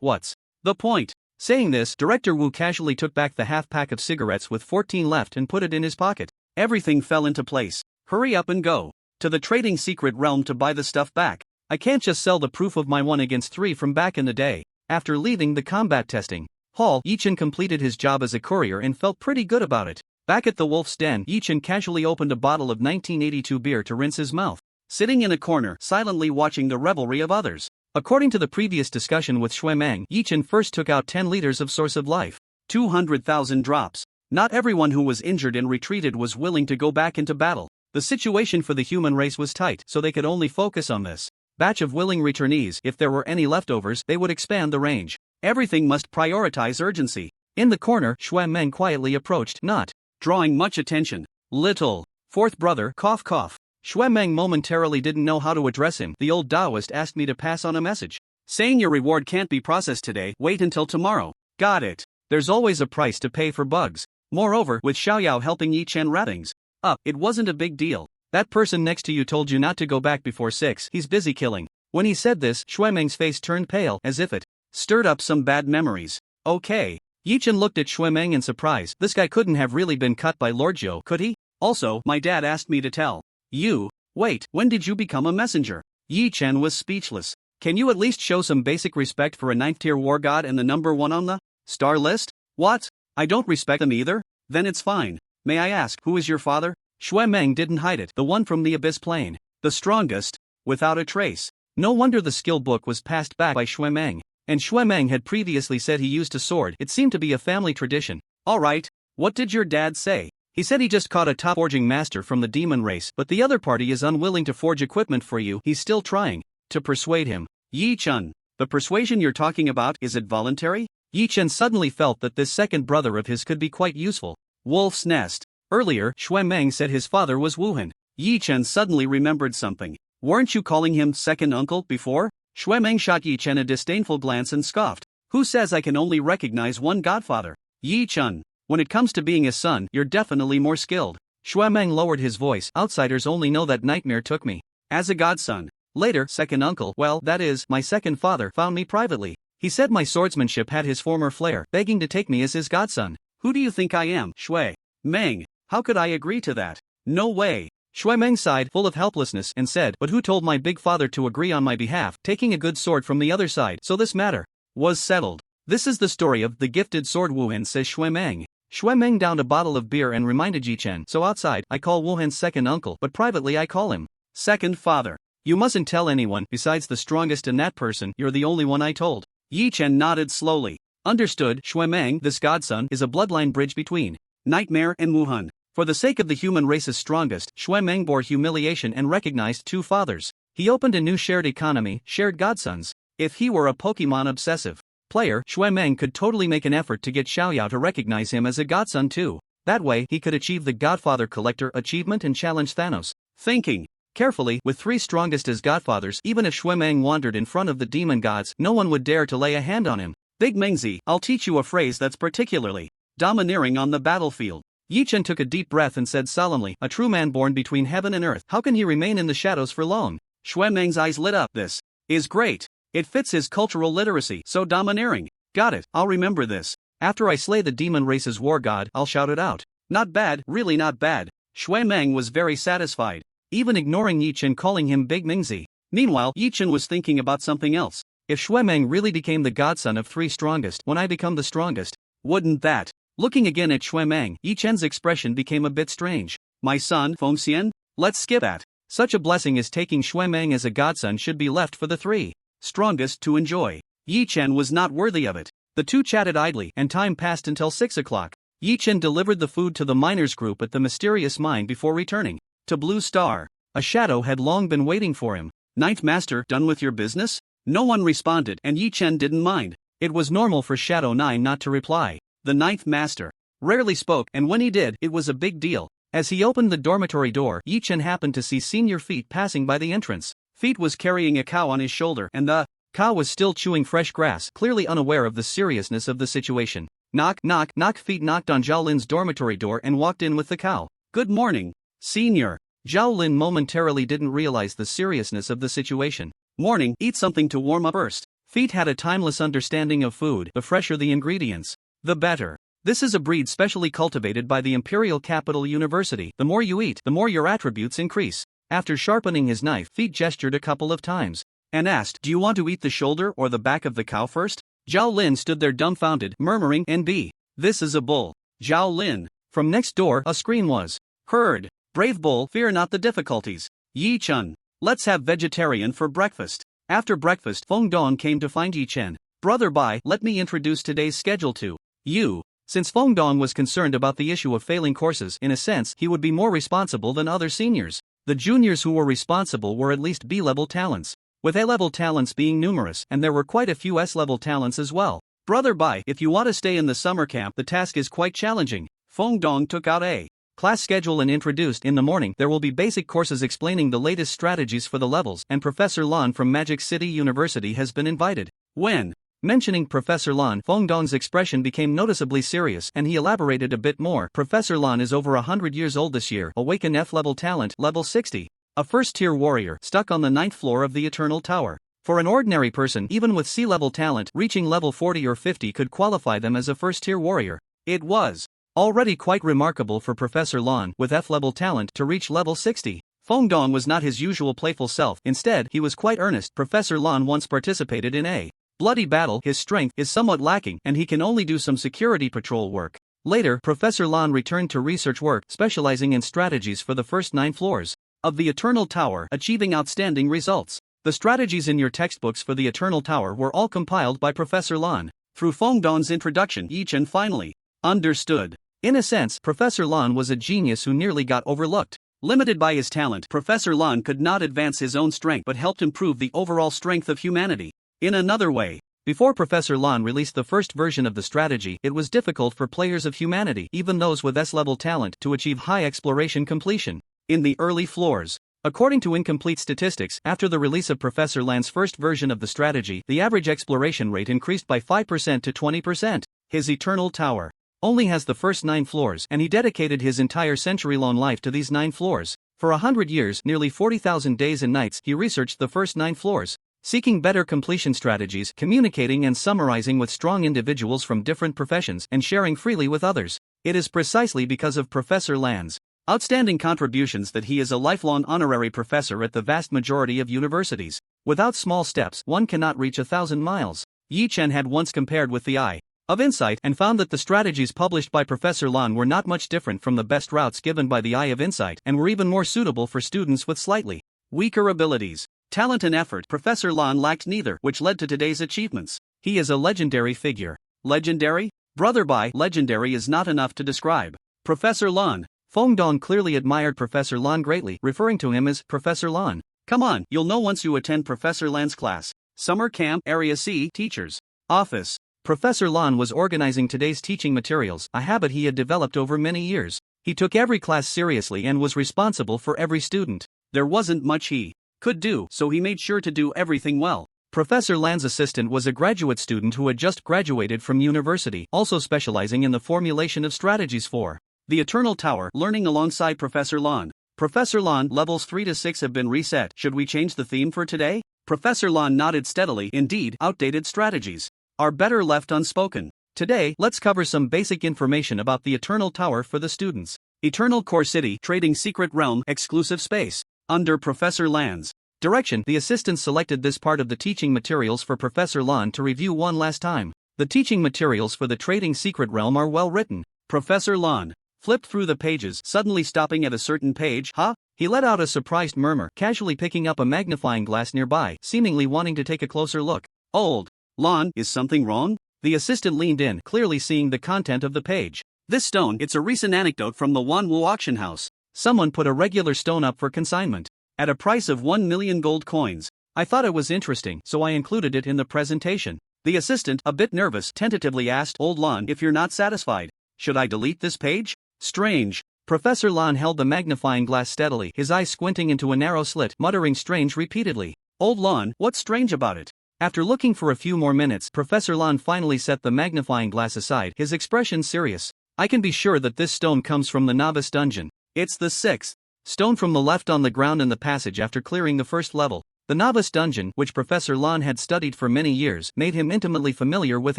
what's the point? Saying this, Director Wu casually took back the half pack of cigarettes with 14 left and put it in his pocket. Everything fell into place. Hurry up and go to the trading secret realm to buy the stuff back. I can't just sell the proof of my 1 against 3 from back in the day. After leaving the combat testing hall, Yichen completed his job as a courier and felt pretty good about it. Back at the Wolf's Den, Yichen casually opened a bottle of 1982 beer to rinse his mouth, sitting in a corner, silently watching the revelry of others. According to the previous discussion with Shui Meng, Yichen first took out 10 liters of source of life. 200,000 drops. Not everyone who was injured and retreated was willing to go back into battle. The situation for the human race was tight, so they could only focus on this batch of willing returnees. If there were any leftovers, they would expand the range. Everything must prioritize urgency. In the corner, Shui Meng quietly approached, not drawing much attention. Little fourth brother, cough cough. Shui Meng momentarily didn't know how to address him. The old Taoist asked me to pass on a message, saying your reward can't be processed today, wait until tomorrow. Got it. There's always a price to pay for bugs. Moreover, with Xiaoyao helping Yichen wrap things up, it wasn't a big deal. That person next to you told you not to go back before 6, he's busy killing. When he said this, Shui Meng's face turned pale, as if it stirred up some bad memories. Okay. Yichen looked at Shui Meng in surprise. This guy couldn't have really been cut by Lord Zhou, could he? Also, my dad asked me to tell you. Wait, when did you become a messenger? Yichen was speechless. Can you at least show some basic respect for a 9th-tier war god and the number 1 on the star list? What? I don't respect them either? Then it's fine. May I ask, who is your father? Shui Meng didn't hide it. The one from the Abyss Plane. The strongest, without a trace. No wonder the skill book was passed back by Shui Meng. And Shui Meng had previously said he used a sword. It seemed to be a family tradition. Alright, what did your dad say? He said he just caught a top forging master from the demon race, but the other party is unwilling to forge equipment for you. He's still trying to persuade him. Yichen, the persuasion you're talking about, is it voluntary? Yichen suddenly felt that this second brother of his could be quite useful. Wolf's Nest. Earlier, Shui Meng said his father was Wuhan. Yichen suddenly remembered something. Weren't you calling him second uncle before? Shui Meng shot Yichen a disdainful glance and scoffed. Who says I can only recognize one godfather? Yichen, when it comes to being a son, you're definitely more skilled. Shui Meng lowered his voice. Outsiders only know that nightmare took me as a godson. Later, second uncle, well, that is, my second father, found me privately. He said my swordsmanship had his former flair, begging to take me as his godson. Who do you think I am, Shui Meng? How could I agree to that? No way. Shui Meng sighed, full of helplessness, and said, but who told my big father to agree on my behalf, taking a good sword from the other side, so this matter was settled. This is the story of the gifted sword Wuhan, says Shui Meng. Shui Meng downed a bottle of beer and reminded Yi Chen, so outside, I call Wuhan's second uncle, but privately I call him second father. You mustn't tell anyone, besides the strongest and that person, you're the only one I told. Yi Chen nodded slowly. Understood, Shui Meng, this godson is a bloodline bridge between Nightmare and Wuhan. For the sake of the human race's strongest, Shui Meng bore humiliation and recognized two fathers. He opened a new shared economy, shared godsons. If he were a Pokemon obsessive player, Shui Meng could totally make an effort to get Xiaoyao to recognize him as a godson too. That way, he could achieve the Godfather Collector achievement and challenge Thanos. Thinking carefully, with three strongest as godfathers, even if Shui Meng wandered in front of the demon gods, no one would dare to lay a hand on him. Big Mengzi, I'll teach you a phrase that's particularly domineering on the battlefield. Yi Chen took a deep breath and said solemnly, a true man born between heaven and earth, how can he remain in the shadows for long? Shui Meng's eyes lit up. This is great. It fits his cultural literacy, so domineering. Got it, I'll remember this. After I slay the demon race's war god, I'll shout it out. Not bad, really not bad. Shui Meng was very satisfied, even ignoring Yi Chen calling him Big Mengzi. Meanwhile, Yi Chen was thinking about something else. If Shui Meng really became the godson of three strongest when I become the strongest, wouldn't that? Looking again at Shui Meng, Yi Chen's expression became a bit strange. My son, Fengxian? Let's skip that. Such a blessing as taking Shui Meng as a godson should be left for the three strongest to enjoy. Yi Chen was not worthy of it. The two chatted idly, and time passed until 6 o'clock. Yi Chen delivered the food to the miners group at the mysterious mine before returning to Blue Star. A shadow had long been waiting for him. Ninth Master, done with your business? No one responded, and Yi Chen didn't mind. It was normal for Shadow 9 not to reply. The Ninth Master rarely spoke, and when he did, it was a big deal. As he opened the dormitory door, Yi Chen happened to see Senior Feet passing by the entrance. Feet was carrying a cow on his shoulder, and the cow was still chewing fresh grass, clearly unaware of the seriousness of the situation. Knock, knock, knock. Feet knocked on Zhao Lin's dormitory door and walked in with the cow. Good morning, Senior. Zhao Lin momentarily didn't realize the seriousness of the situation. Morning, eat something to warm up first. Feet had a timeless understanding of food. The fresher the ingredients, the better. This is a breed specially cultivated by the Imperial Capital University. The more you eat, the more your attributes increase. After sharpening his knife, Feet gestured a couple of times and asked, do you want to eat the shoulder or the back of the cow first? Zhao Lin stood there dumbfounded, murmuring, NB. This is a bull. Zhao Lin. From next door, a scream was heard. Brave bull, fear not the difficulties. Yi Chen. Let's have vegetarian for breakfast. After breakfast, Feng Dong came to find Yi Chen. Brother Bai, let me introduce today's schedule to you. Since Feng Dong was concerned about the issue of failing courses, in a sense, he would be more responsible than other seniors. The juniors who were responsible were at least B-level talents, with A-level talents being numerous, and there were quite a few S-level talents as well. Brother Bai, if you want to stay in the summer camp, the task is quite challenging. Feng Dong took out a class schedule and introduced, in the morning, there will be basic courses explaining the latest strategies for the levels, and Professor Lan from Magic City University has been invited. When mentioning Professor Lan, Feng Dong's expression became noticeably serious, and he elaborated a bit more. Professor Lan is over 100 years old this year, awaken F-level talent, level 60. A first-tier warrior, stuck on the 9th floor of the Eternal Tower. For an ordinary person, even with C-level talent, reaching level 40 or 50 could qualify them as a first-tier warrior. It was already quite remarkable for Professor Lan, with F-level talent, to reach level 60. Feng Dong was not his usual playful self, instead, he was quite earnest. Professor Lan once participated in a bloody battle, his strength is somewhat lacking, and he can only do some security patrol work. Later, Professor Lan returned to research work, specializing in strategies for the first 9 floors of the Eternal Tower, achieving outstanding results. The strategies in your textbooks for the Eternal Tower were all compiled by Professor Lan. Through Feng Dong's introduction, Yi Chen finally understood. In a sense, Professor Lan was a genius who nearly got overlooked. Limited by his talent, Professor Lan could not advance his own strength but helped improve the overall strength of humanity. In another way, before Professor Lan released the first version of the strategy, it was difficult for players of humanity, even those with S-level talent, to achieve high exploration completion in the early floors. According to incomplete statistics, after the release of Professor Lan's first version of the strategy, the average exploration rate increased by 5% to 20%. His Eternal Tower only has the first 9 floors, and he dedicated his entire century-long life to these 9 floors. For 100 years, nearly 40,000 days and nights, he researched the first 9 floors, seeking better completion strategies, communicating and summarizing with strong individuals from different professions, and sharing freely with others. It is precisely because of Professor Lan's outstanding contributions that he is a lifelong honorary professor at the vast majority of universities. Without small steps, one cannot reach 1,000 miles. Yi Chen had once compared with the eye of insight and found that the strategies published by Professor Lan were not much different from the best routes given by the eye of insight and were even more suitable for students with slightly weaker abilities. Talent and effort, Professor Lan lacked neither, which led to today's achievements. He is a legendary figure. Legendary? Brother, by legendary is not enough to describe Professor Lan. Feng Dong clearly admired Professor Lan greatly, referring to him as Professor Lan. Come on, you'll know once you attend Professor Lan's class. Summer Camp, Area C, Teachers Office. Professor Lan was organizing today's teaching materials, a habit he had developed over many years. He took every class seriously and was responsible for every student. There wasn't much he could do, so he made sure to do everything well. Professor Lan's assistant was a graduate student who had just graduated from university, also specializing in the formulation of strategies for the Eternal Tower, learning alongside Professor Lan. Professor Lan, levels 3 to 6 have been reset. Should we change the theme for today? Professor Lan nodded steadily. Indeed, outdated strategies are better left unspoken. Today, let's cover some basic information about the Eternal Tower for the students. Eternal Core City, Trading Secret Realm, Exclusive Space. Under Professor Lan's direction, the assistant selected this part of the teaching materials for Professor Lan to review one last time. The teaching materials for the Trading Secret Realm are well written. Professor Lan flipped through the pages, suddenly stopping at a certain page. Huh? He let out a surprised murmur, casually picking up a magnifying glass nearby, seemingly wanting to take a closer look. Old Lan, is something wrong? The assistant leaned in, clearly seeing the content of the page. This stone, it's a recent anecdote from the Wanwu auction house. Someone put a regular stone up for consignment at a price of 1 million gold coins. I thought it was interesting, so I included it in the presentation. The assistant, a bit nervous, tentatively asked Old Lan if you're not satisfied. Should I delete this page? Strange. Professor Lan held the magnifying glass steadily, his eyes squinting into a narrow slit, muttering strange repeatedly. Old Lan, what's strange about it? After looking for a few more minutes, Professor Lan finally set the magnifying glass aside, his expression serious. I can be sure that this stone comes from the novice dungeon. It's the 6th stone from the left on the ground in the passage after clearing the first level. The novice dungeon, which Professor Lan had studied for many years, made him intimately familiar with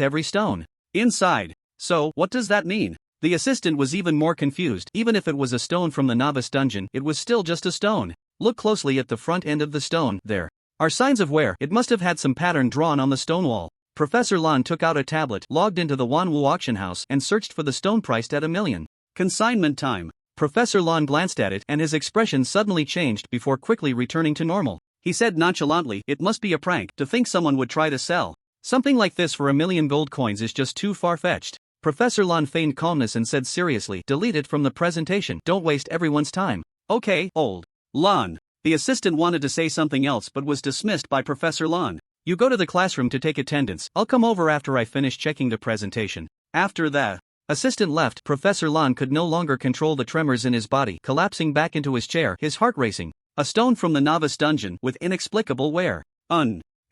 every stone inside. So, what does that mean? The assistant was even more confused. Even if it was a stone from the novice dungeon, it was still just a stone. Look closely at the front end of the stone. There are signs of wear. It must have had some pattern drawn on the stone wall. Professor Lan took out a tablet, logged into the Wanwu auction house, and searched for the stone priced at 1 million. Consignment time. Professor Lan glanced at it, and his expression suddenly changed before quickly returning to normal. He said nonchalantly, it must be a prank. To think someone would try to sell something like this for 1 million gold coins is just too far-fetched. Professor Lan feigned calmness and said seriously, delete it from the presentation. Don't waste everyone's time. Okay, Old Lan. The assistant wanted to say something else but was dismissed by Professor Lan. You go to the classroom to take attendance. I'll come over after I finish checking the presentation. After the assistant left, Professor Lan could no longer control the tremors in his body, collapsing back into his chair, his heart racing. A stone from the novice dungeon with inexplicable wear.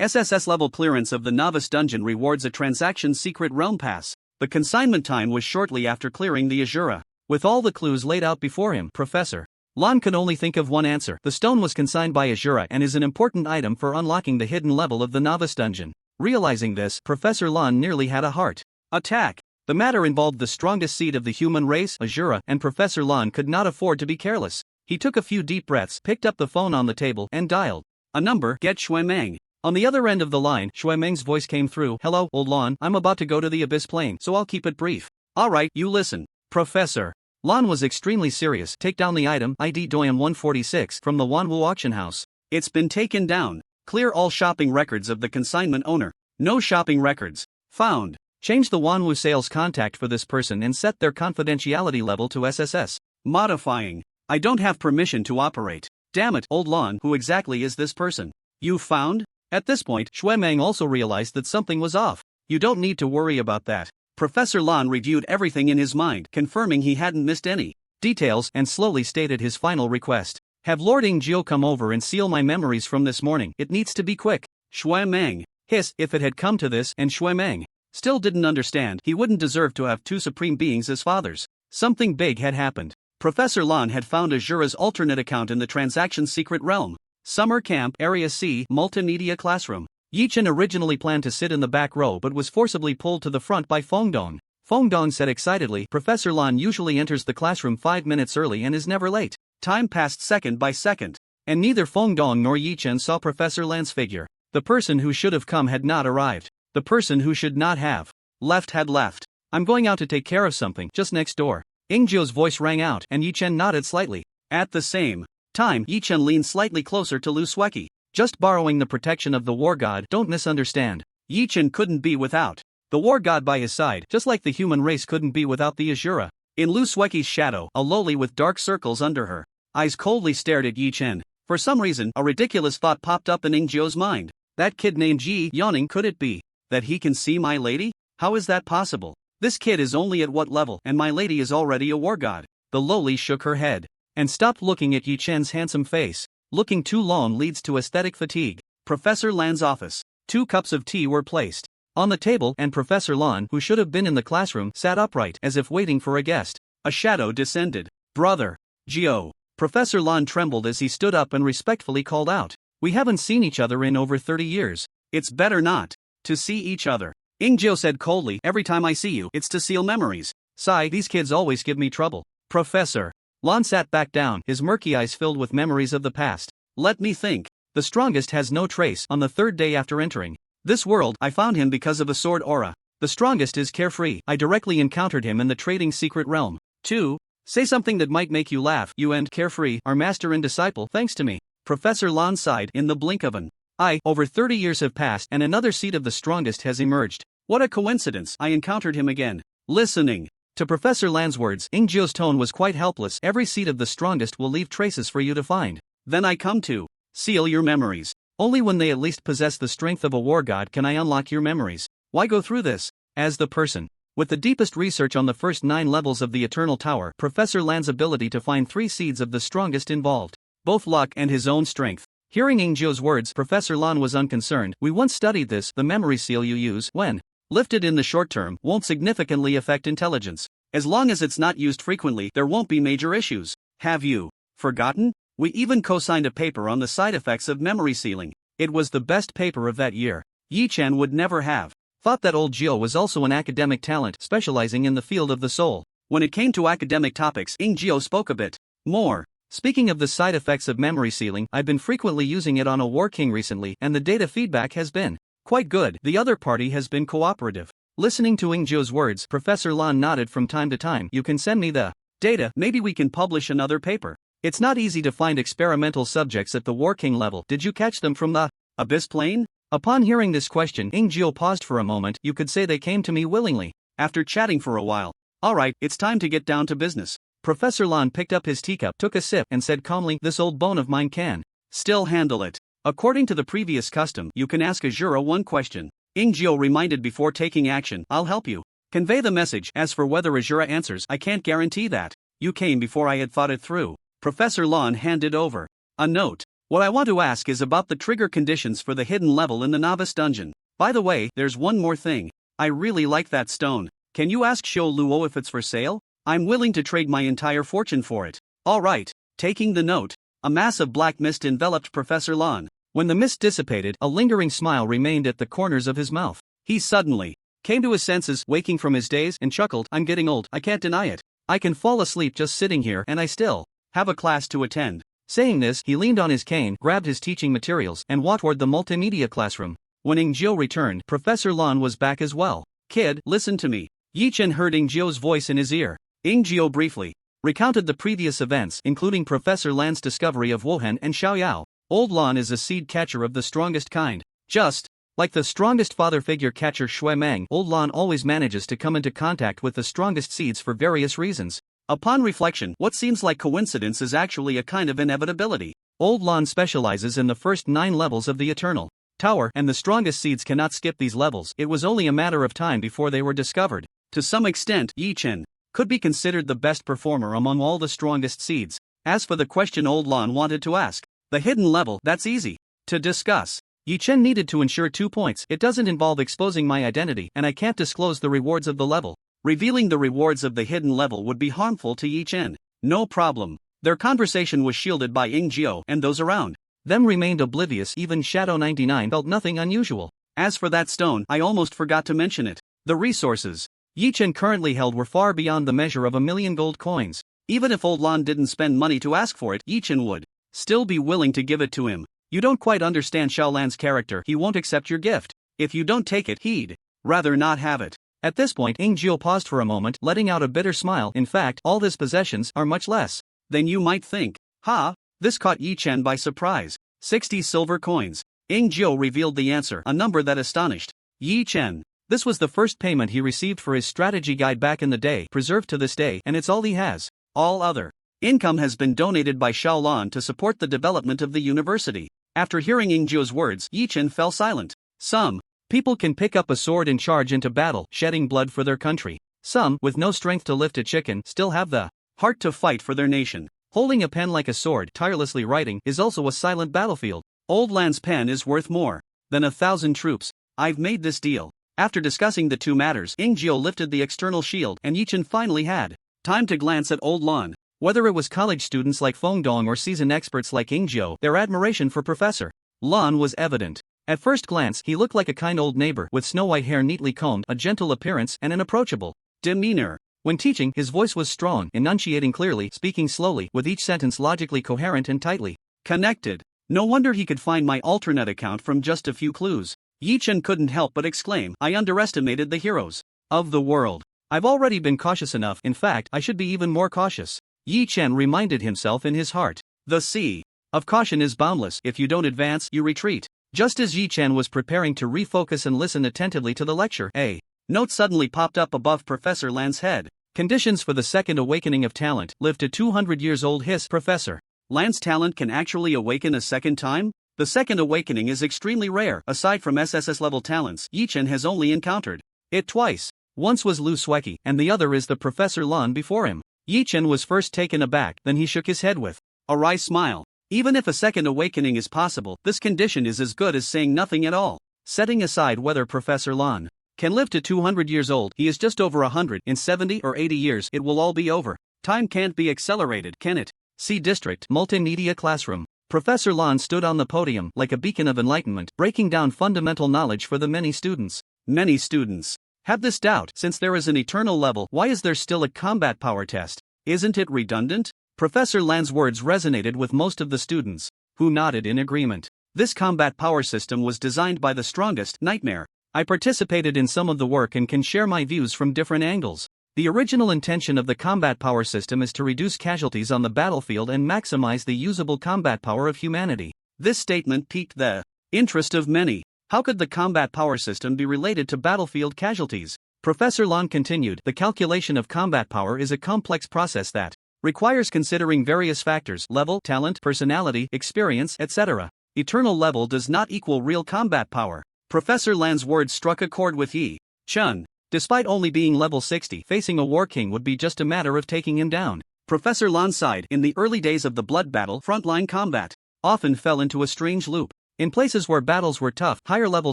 SSS level clearance of the novice dungeon rewards a transaction secret realm pass. The consignment time was shortly after clearing the Azura. With all the clues laid out before him, Professor Lan could only think of one answer. The stone was consigned by Azura and is an important item for unlocking the hidden level of the novice dungeon. Realizing this, Professor Lan nearly had a heart attack. The matter involved the strongest seed of the human race, Azura, and Professor Lan could not afford to be careless. He took a few deep breaths, picked up the phone on the table, and dialed a number. Get Shuemeng. On the other end of the line, Shuemeng's voice came through. Hello, Old Lan, I'm about to go to the Abyss Plane, so I'll keep it brief. Alright, you listen. Professor Lan was extremely serious. Take down the item, ID Doyan 146, from the Wanwu auction house. It's been taken down. Clear all shopping records of the consignment owner. No shopping records found. Change the Wanwu sales contact for this person and set their confidentiality level to SSS. Modifying. I don't have permission to operate. Damn it, Old Lan, who exactly is this person? You found? At this point, Shuemeng also realized that something was off. You don't need to worry about that. Professor Lan reviewed everything in his mind, confirming he hadn't missed any details, and slowly stated his final request. Have Lord Ingjiu come over and seal my memories from this morning. It needs to be quick. Shuemeng. Hiss, if it had come to this, and Shuemeng Still didn't understand he wouldn't deserve to have two supreme beings as fathers. Something big had happened. Professor Lan had found Azura's alternate account in the transaction's secret realm. Summer Camp, Area C, Multimedia Classroom. Yichen originally planned to sit in the back row but was forcibly pulled to the front by Fengdong. Fengdong said excitedly, Professor Lan usually enters the classroom 5 minutes early and is never late. Time passed second by second, and neither Fengdong nor Yichen saw Professor Lan's figure. The person who should have come had not arrived. The person who should not have left had left. I'm going out to take care of something just next door. Ingzio's voice rang out and Yichen nodded slightly. At the same time, Yichen leaned slightly closer to Luski. Just borrowing the protection of the war god, don't misunderstand. Yichen couldn't be without the war god by his side, just like the human race couldn't be without the Azura. In Luski's shadow, a loli with dark circles under her eyes coldly stared at Yichen. For some reason, a ridiculous thought popped up in Ingzio's mind. That kid named Ji, yawning, could it be that he can see my lady? How is that possible? This kid is only at what level, and my lady is already a war god? The loli shook her head and stopped looking at Yichen's handsome face. Looking too long leads to aesthetic fatigue. Professor Lan's office. 2 cups of tea were placed on the table and Professor Lan, who should have been in the classroom, sat upright as if waiting for a guest. A shadow descended. Brother Gio. Professor Lan trembled as he stood up and respectfully called out. We haven't seen each other in over 30 years. It's better not to see each other. Ingzio said coldly, every time I see you, it's to seal memories. Sigh, these kids always give me trouble. Professor Lan sat back down, his murky eyes filled with memories of the past. Let me think. The strongest has no trace. On the 3rd day after entering this world, I found him because of a sword aura. The strongest is carefree. I directly encountered him in the trading secret realm. 2. Say something that might make you laugh. You and carefree are master and disciple thanks to me. Professor Lan sighed. In the blink of an eye, over 30 years have passed and another seed of the strongest has emerged. What a coincidence. I encountered him again. Listening to Professor Lan's words, Ingzio's tone was quite helpless. Every seed of the strongest will leave traces for you to find. Then I come to seal your memories. Only when they at least possess the strength of a war god can I unlock your memories. Why go through this? As the person with the deepest research on the first 9 levels of the Eternal Tower, Professor Lan's ability to find 3 seeds of the strongest involved both luck and his own strength. Hearing Ingzio's words, Professor Lan was unconcerned. We once studied this. The memory seal you use when lifted in the short term won't significantly affect intelligence. As long as it's not used frequently, there won't be major issues. Have you forgotten? We even co-signed a paper on the side effects of memory sealing. It was the best paper of that year. Yichen would never have thought that old Gio was also an academic talent specializing in the field of the soul. When it came to academic topics, Ingzio spoke a bit more. Speaking of the side effects of memory sealing, I've been frequently using it on a war king recently and the data feedback has been quite good. The other party has been cooperative. Listening to Ingzio's words, Professor Lan nodded from time to time. You can send me the data, maybe we can publish another paper. It's not easy to find experimental subjects at the War King level. Did you catch them from the Abyss Plane? Upon hearing this question, Ingzio paused for a moment. You could say they came to me willingly. After chatting for a while. Alright, it's time to get down to business. Professor Lan picked up his teacup, took a sip, and said calmly, this old bone of mine can still handle it. According to the previous custom, you can ask Azura one question. Ingzio reminded before taking action, I'll help you convey the message. As for whether Azura answers, I can't guarantee that. You came before I had thought it through. Professor Lan handed over a note. What I want to ask is about the trigger conditions for the hidden level in the novice dungeon. By the way, there's one more thing. I really like that stone. Can you ask Shou Luo if it's for sale? I'm willing to trade my entire fortune for it. Alright. Taking the note, a mass of black mist enveloped Professor Lan. When the mist dissipated, a lingering smile remained at the corners of his mouth. He suddenly came to his senses, waking from his daze, and chuckled. I'm getting old, I can't deny it. I can fall asleep just sitting here and I still have a class to attend. Saying this, he leaned on his cane, grabbed his teaching materials, and walked toward the multimedia classroom. When Ingzio returned, Professor Lan was back as well. Kid, listen to me. Yichen heard Ingzio's voice in his ear. Ingzio briefly recounted the previous events, including Professor Lan's discovery of Wuhan and Xiaoyao. Old Lan is a seed catcher of the strongest kind. Just like the strongest father figure catcher Shui Meng, Old Lan always manages to come into contact with the strongest seeds for various reasons. Upon reflection, what seems like coincidence is actually a kind of inevitability. Old Lan specializes in the first 9 levels of the Eternal Tower, and the strongest seeds cannot skip these levels. It was only a matter of time before they were discovered. To some extent, Yichen could be considered the best performer among all the strongest seeds. As for the question Old Lan wanted to ask, the hidden level, that's easy to discuss. Yi Chen needed to ensure 2 points. It doesn't involve exposing my identity, and I can't disclose the rewards of the level. Revealing the rewards of the hidden level would be harmful to Yi Chen. No problem. Their conversation was shielded by Ying Jiao and those around them remained oblivious. Even Shadow 99 felt nothing unusual. As for that stone, I almost forgot to mention it. The resources Yi Chen currently held were far beyond the measure of 1,000,000 gold coins. Even if Old Lan didn't spend money to ask for it, Yi Chen would still be willing to give it to him. You don't quite understand Xiaolan's character. He won't accept your gift. If you don't take it, he'd rather not have it. At this point, Ying Jiao paused for a moment, letting out a bitter smile. In fact, all his possessions are much less than you might think. Ha! This caught Yi Chen by surprise. 60 silver coins. Ying Jiao revealed the answer, a number that astonished Yi Chen. This was the first payment he received for his strategy guide back in the day, preserved to this day, and it's all he has. All other income has been donated by Xiaolan to support the development of the university. After hearing Ying Jiao's words, Yi Chen fell silent. Some people can pick up a sword and charge into battle, shedding blood for their country. Some, with no strength to lift a chicken, still have the heart to fight for their nation. Holding a pen like a sword, tirelessly writing, is also a silent battlefield. Old Lan's pen is worth more than 1,000 troops. I've made this deal. After discussing the two matters, Ying Jiao lifted the external shield, and Yi Chen finally had time to glance at Old Lan. Whether it was college students like Feng Dong or seasoned experts like Ying Jiao, their admiration for Professor Lan was evident. At first glance, he looked like a kind old neighbor with snow-white hair neatly combed, a gentle appearance, and an approachable demeanor. When teaching, his voice was strong, enunciating clearly, speaking slowly, with each sentence logically coherent and tightly connected. No wonder he could find my alternate account from just a few clues. Yi Chen couldn't help but exclaim, I underestimated the heroes of the world. I've already been cautious enough. In fact, I should be even more cautious. Yi Chen reminded himself in his heart. The sea of caution is boundless. If you don't advance, you retreat. Just as Yi Chen was preparing to refocus and listen attentively to the lecture, a note suddenly popped up above Professor Lan's head. Conditions for the second awakening of talent. Live to 200 years old. Hiss. Professor Lan's talent can actually awaken a second time? The second awakening is extremely rare. Aside from SSS level talents, Yi Chen has only encountered it twice. Once was Luski, and the other is the Professor Lan before him. Yi Chen was first taken aback, then he shook his head with a wry smile. Even if a second awakening is possible, this condition is as good as saying nothing at all. Setting aside whether Professor Lan can live to 200 years old, he is just over 100. In 70 or 80 years, it will all be over. Time can't be accelerated, can it? C District Multimedia Classroom. Professor Lan stood on the podium like a beacon of enlightenment, breaking down fundamental knowledge for the many students. Many students have this doubt. Since there is an eternal level, why is there still a combat power test? Isn't it redundant? Professor Lan's words resonated with most of the students, who nodded in agreement. This combat power system was designed by the strongest nightmare. I participated in some of the work and can share my views from different angles. The original intention of the combat power system is to reduce casualties on the battlefield and maximize the usable combat power of humanity. This statement piqued the interest of many. How could the combat power system be related to battlefield casualties? Professor Lan continued, the calculation of combat power is a complex process that requires considering various factors: level, talent, personality, experience, etc. Eternal level does not equal real combat power. Professor Lan's words struck a chord with Yi Chen. Despite only being level 60, facing a war king would be just a matter of taking him down. Professor Lan sighed. In the early days of the blood battle, frontline combat often fell into a strange loop. In places where battles were tough, higher-level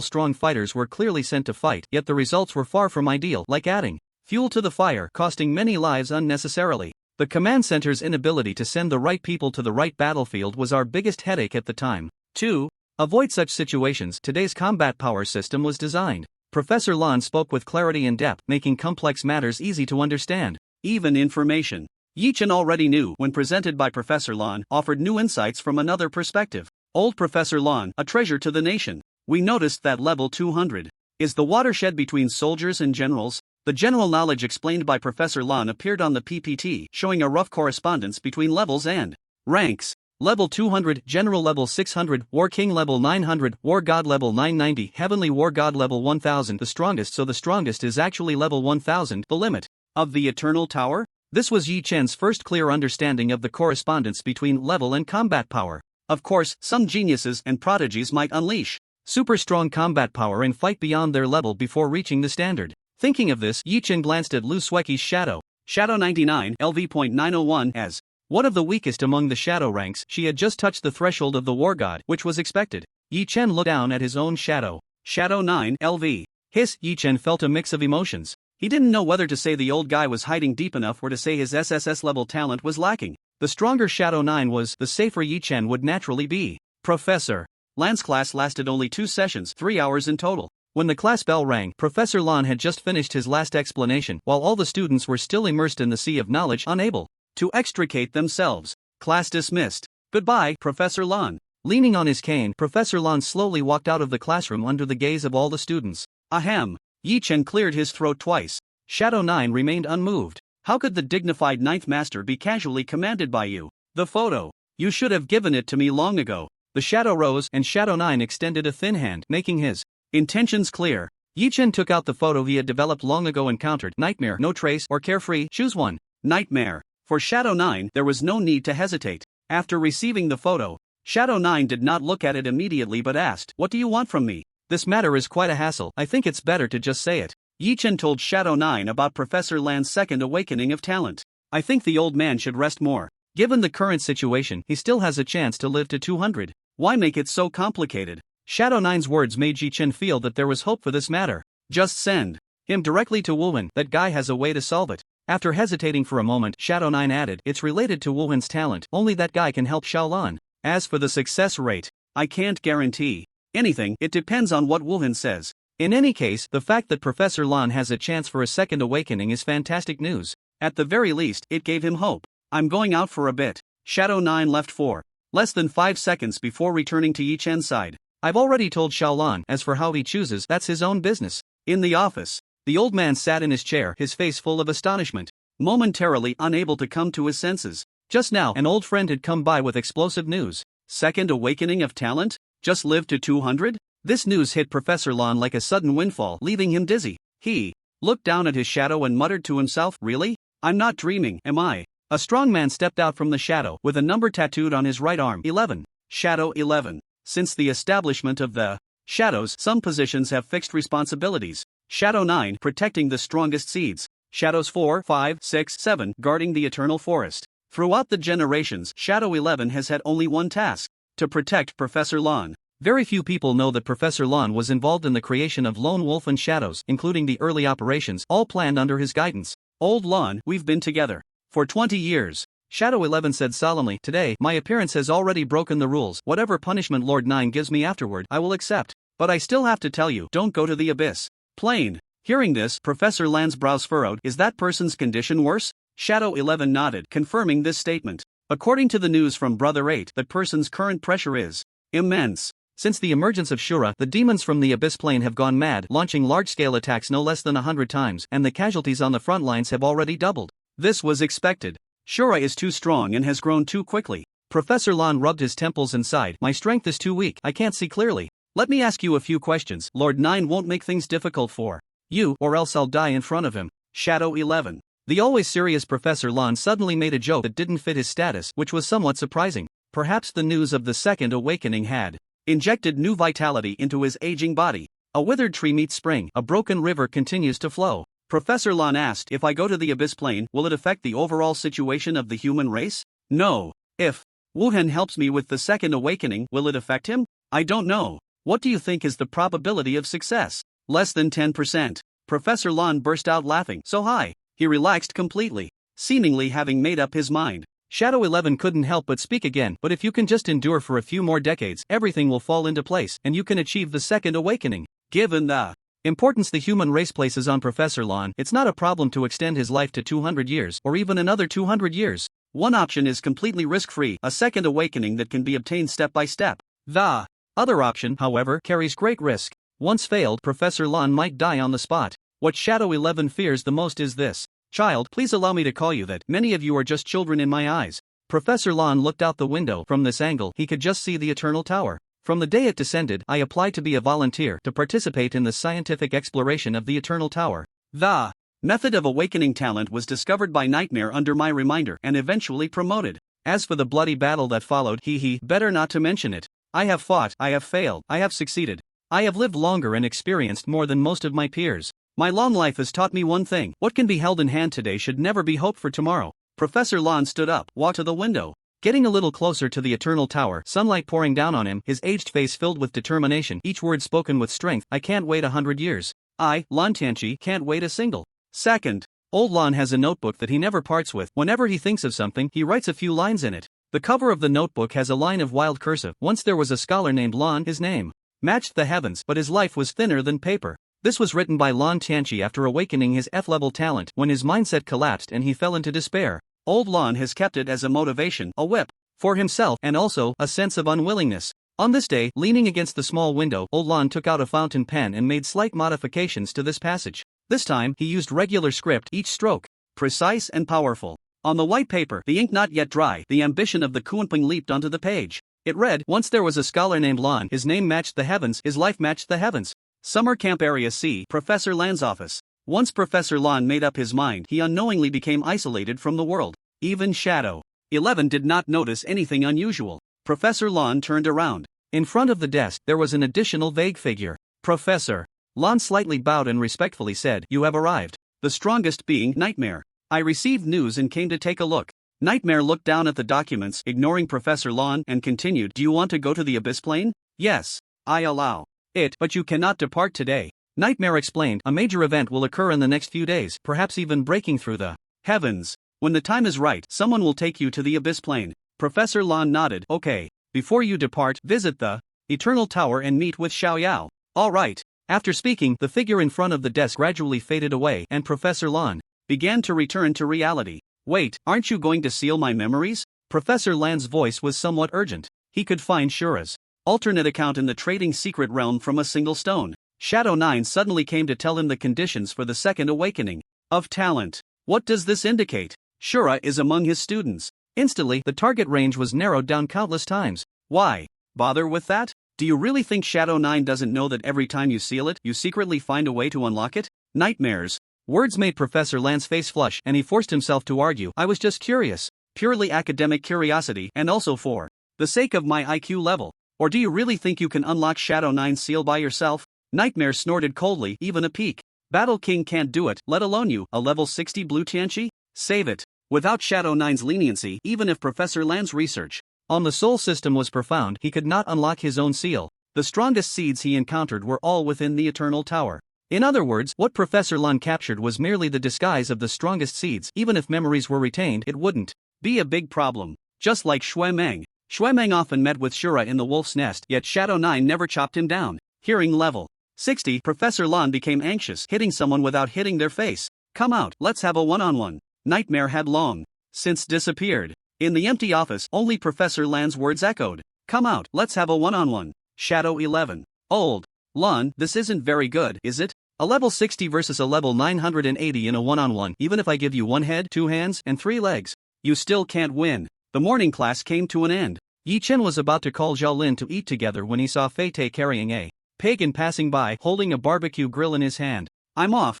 strong fighters were clearly sent to fight, yet the results were far from ideal, like adding fuel to the fire, costing many lives unnecessarily. The command center's inability to send the right people to the right battlefield was our biggest headache at the time. To avoid such situations, today's combat power system was designed. Professor Lan spoke with clarity and depth, making complex matters easy to understand. Even information Yi Chen already knew, when presented by Professor Lan, offered new insights from another perspective. Old Professor Lan, a treasure to the nation. We noticed that level 200 is the watershed between soldiers and generals. The general knowledge explained by Professor Lan appeared on the PPT, showing a rough correspondence between levels and ranks. Level 200, General level 600, War King level 900, War God level 990, Heavenly War God level 1000. The strongest, so the strongest is actually level 1000, the limit of the Eternal Tower? This was Yi Chen's first clear understanding of the correspondence between level and combat power. Of course, some geniuses and prodigies might unleash super strong combat power and fight beyond their level before reaching the standard. Thinking of this, Yi Chen glanced at Luski's shadow. Shadow 99, LV.901, as one of the weakest among the shadow ranks. She had just touched the threshold of the war god, which was expected. Yi Chen looked down at his own shadow. Shadow 9 LV. Hiss. Yi Chen felt a mix of emotions. He didn't know whether to say the old guy was hiding deep enough or to say his SSS level talent was lacking. The stronger Shadow 9 was, the safer Yi Chen would naturally be. Professor Lan's class lasted only 2 sessions, 3 hours in total. When the class bell rang, Professor Lan had just finished his last explanation, while all the students were still immersed in the sea of knowledge, unable to extricate themselves. Class dismissed. Goodbye, Professor Lan. Leaning on his cane, Professor Lan slowly walked out of the classroom under the gaze of all the students. Ahem. Yi Chen cleared his throat twice. Shadow 9 remained unmoved. How could the dignified ninth master be casually commanded by you? The photo. You should have given it to me long ago. The shadow rose, and Shadow 9 extended a thin hand, making his intentions clear. Yi Chen took out the photo he had developed long ago. Encountered nightmare, no trace, or carefree. Choose one. Nightmare. For Shadow 9, there was no need to hesitate. After receiving the photo, Shadow 9 did not look at it immediately but asked, "What do you want from me?" This matter is quite a hassle. I think it's better to just say it. Yi Chen told Shadow 9 about Professor Lan's second awakening of talent. I think the old man should rest more. Given the current situation, he still has a chance to live to 200. Why make it so complicated? Shadow 9's words made Yi Chen feel that there was hope for this matter. Just send him directly to Wuhan. That guy has a way to solve it. After hesitating for a moment, Shadow 9 added, "It's related to Wuhan's talent. Only that guy can help Xiaolan. As for the success rate, I can't guarantee anything. It depends on what Wuhan says." In any case, the fact that Professor Lan has a chance for a second awakening is fantastic news. At the very least, it gave him hope. I'm going out for a bit. Shadow 9 left for less than 5 seconds before returning to Yi Chen's side. I've already told Xiaolan. As for how he chooses, that's his own business. In the office, the old man sat in his chair, his face full of astonishment, momentarily unable to come to his senses. Just now, an old friend had come by with explosive news. Second awakening of talent? Just lived to 200? This news hit Professor Lan like a sudden windfall, leaving him dizzy. He looked down at his shadow and muttered to himself, "Really? I'm not dreaming, am I?" A strong man stepped out from the shadow, with a number tattooed on his right arm. 11. Shadow 11. Since the establishment of the shadows, some positions have fixed responsibilities. Shadow 9, protecting the strongest seeds. Shadows 4, 5, 6, 7, guarding the eternal forest. Throughout the generations, Shadow 11 has had only one task: to protect Professor Lan. Very few people know that Professor Lan was involved in the creation of Lone Wolf and Shadows, including the early operations, all planned under his guidance. Old Lan, we've been together for 20 years. Shadow 11 said solemnly, "Today, my appearance has already broken the rules. Whatever punishment Lord 9 gives me afterward, I will accept. But I still have to tell you, don't go to the abyss." Plain. Hearing this, Professor Lan's brows furrowed. Is that person's condition worse? Shadow 11 nodded, confirming this statement. According to the news from Brother 8, that person's current pressure is immense. Since the emergence of Shura, the demons from the Abyss Plane have gone mad, launching large-scale attacks no less than 100 times, and the casualties on the front lines have already doubled. This was expected. Shura is too strong and has grown too quickly. Professor Lan rubbed his temples and sighed. "My strength is too weak, I can't see clearly. Let me ask you a few questions. Lord 9 won't make things difficult for you, or else I'll die in front of him." Shadow 11. The always serious Professor Lan suddenly made a joke that didn't fit his status, which was somewhat surprising. Perhaps the news of the second awakening had injected new vitality into his aging body. A withered tree meets spring, a broken river continues to flow. Professor Lan asked, "If I go to the Abyss Plane, will it affect the overall situation of the human race?" "No." "If Wuhan helps me with the second awakening, will it affect him?" "I don't know." "What do you think is the probability of success?" "Less than 10%. Professor Lan burst out laughing, so high. He relaxed completely, seemingly having made up his mind. Shadow 11 couldn't help but speak again. "But if you can just endure for a few more decades, everything will fall into place, and you can achieve the second awakening." Given the importance the human race places on Professor Lan, it's not a problem to extend his life to 200 years, or even another 200 years. One option is completely risk-free, a second awakening that can be obtained step by step. The other option, however, carries great risk. Once failed, Professor Lan might die on the spot. What Shadow 11 fears the most is this. "Child, please allow me to call you that. Many of you are just children in my eyes." Professor Lan looked out the window. From this angle, he could just see the Eternal Tower. "From the day it descended, I applied to be a volunteer to participate in the scientific exploration of the Eternal Tower. The method of awakening talent was discovered by Nightmare under my reminder and eventually promoted. As for the bloody battle that followed, better not to mention it. I have fought, I have failed, I have succeeded. I have lived longer and experienced more than most of my peers. My long life has taught me one thing: what can be held in hand today should never be hoped for tomorrow." Professor Lan stood up, walked to the window. Getting a little closer to the eternal tower, sunlight pouring down on him, his aged face filled with determination, each word spoken with strength. I can't wait 100 years. I, Lan Tianqi, can't wait a single second. Old Lan has a notebook that he never parts with. Whenever he thinks of something, he writes a few lines in it. The cover of the notebook has a line of wild cursive. Once there was a scholar named Lan. His name matched the heavens, but his life was thinner than paper. This was written by Lan Tianqi after awakening his F-level talent when his mindset collapsed and he fell into despair. Old Lan has kept it as a motivation, a whip for himself, and also a sense of unwillingness. On this day, leaning against the small window, Old Lan took out a fountain pen and made slight modifications to this passage. This time, he used regular script, each stroke precise and powerful. On the white paper, the ink not yet dry, the ambition of the Kunping leaped onto the page. It read, once there was a scholar named Lan. His name matched the heavens, his life matched the heavens. Summer Camp Area C, Professor Lan's office. Once Professor Lan made up his mind, he unknowingly became isolated from the world. Even Shadow 11 did not notice anything unusual. Professor Lan turned around. In front of the desk, there was an additional vague figure. Professor Lan slightly bowed and respectfully said, you have arrived. The strongest being Nightmare. I received news and came to take a look. Nightmare looked down at the documents, ignoring Professor Lan, and continued, do you want to go to the Abyss Plane? Yes. I allow it, but you cannot depart today. Nightmare explained, a major event will occur in the next few days, perhaps even breaking through the heavens. When the time is right, someone will take you to the Abyss Plane. Professor Lan nodded, okay. Before you depart, visit the Eternal Tower and meet with Xiao Yao. All right. After speaking, the figure in front of the desk gradually faded away and Professor Lan began to return to reality. Wait, aren't you going to seal my memories? Professor Lan's voice was somewhat urgent. He could find Shura's alternate account in the trading secret realm from a single stone. Shadow 9 suddenly came to tell him the conditions for the second awakening of talent. What does this indicate? Shura is among his students. Instantly, the target range was narrowed down countless times. Why bother with that? Do you really think Shadow 9 doesn't know that every time you seal it, you secretly find a way to unlock it? Nightmares. Words made Professor Lan's face flush, and he forced himself to argue. I was just curious. Purely academic curiosity, and also for the sake of my IQ level. Or do you really think you can unlock Shadow 9's seal by yourself? Nightmare snorted coldly, even a peak Battle King can't do it, let alone you, a level 60 blue Tianqi? Save it. Without Shadow 9's leniency, even if Professor Lan's research on the soul system was profound, he could not unlock his own seal. The strongest seeds he encountered were all within the Eternal Tower. In other words, what Professor Lan captured was merely the disguise of the strongest seeds. Even if memories were retained, it wouldn't be a big problem. Just like Shui Meng. Shui Meng often met with Shura in the wolf's nest, yet Shadow 9 never chopped him down. Hearing level 60, Professor Lan became anxious, hitting someone without hitting their face. Come out, let's have a one-on-one. Nightmare had long since disappeared. In the empty office, only Professor Lan's words echoed. Come out, let's have a one-on-one. Shadow 11. Old Lan, this isn't very good, is it? A level 60 versus a level 980 in a one-on-one. Even if I give you one head, 2 hands, and 3 legs, you still can't win. The morning class came to an end. Yi Chen was about to call Zhao Lin to eat together when he saw Fei Te carrying a pagan passing by, holding a barbecue grill in his hand. I'm off.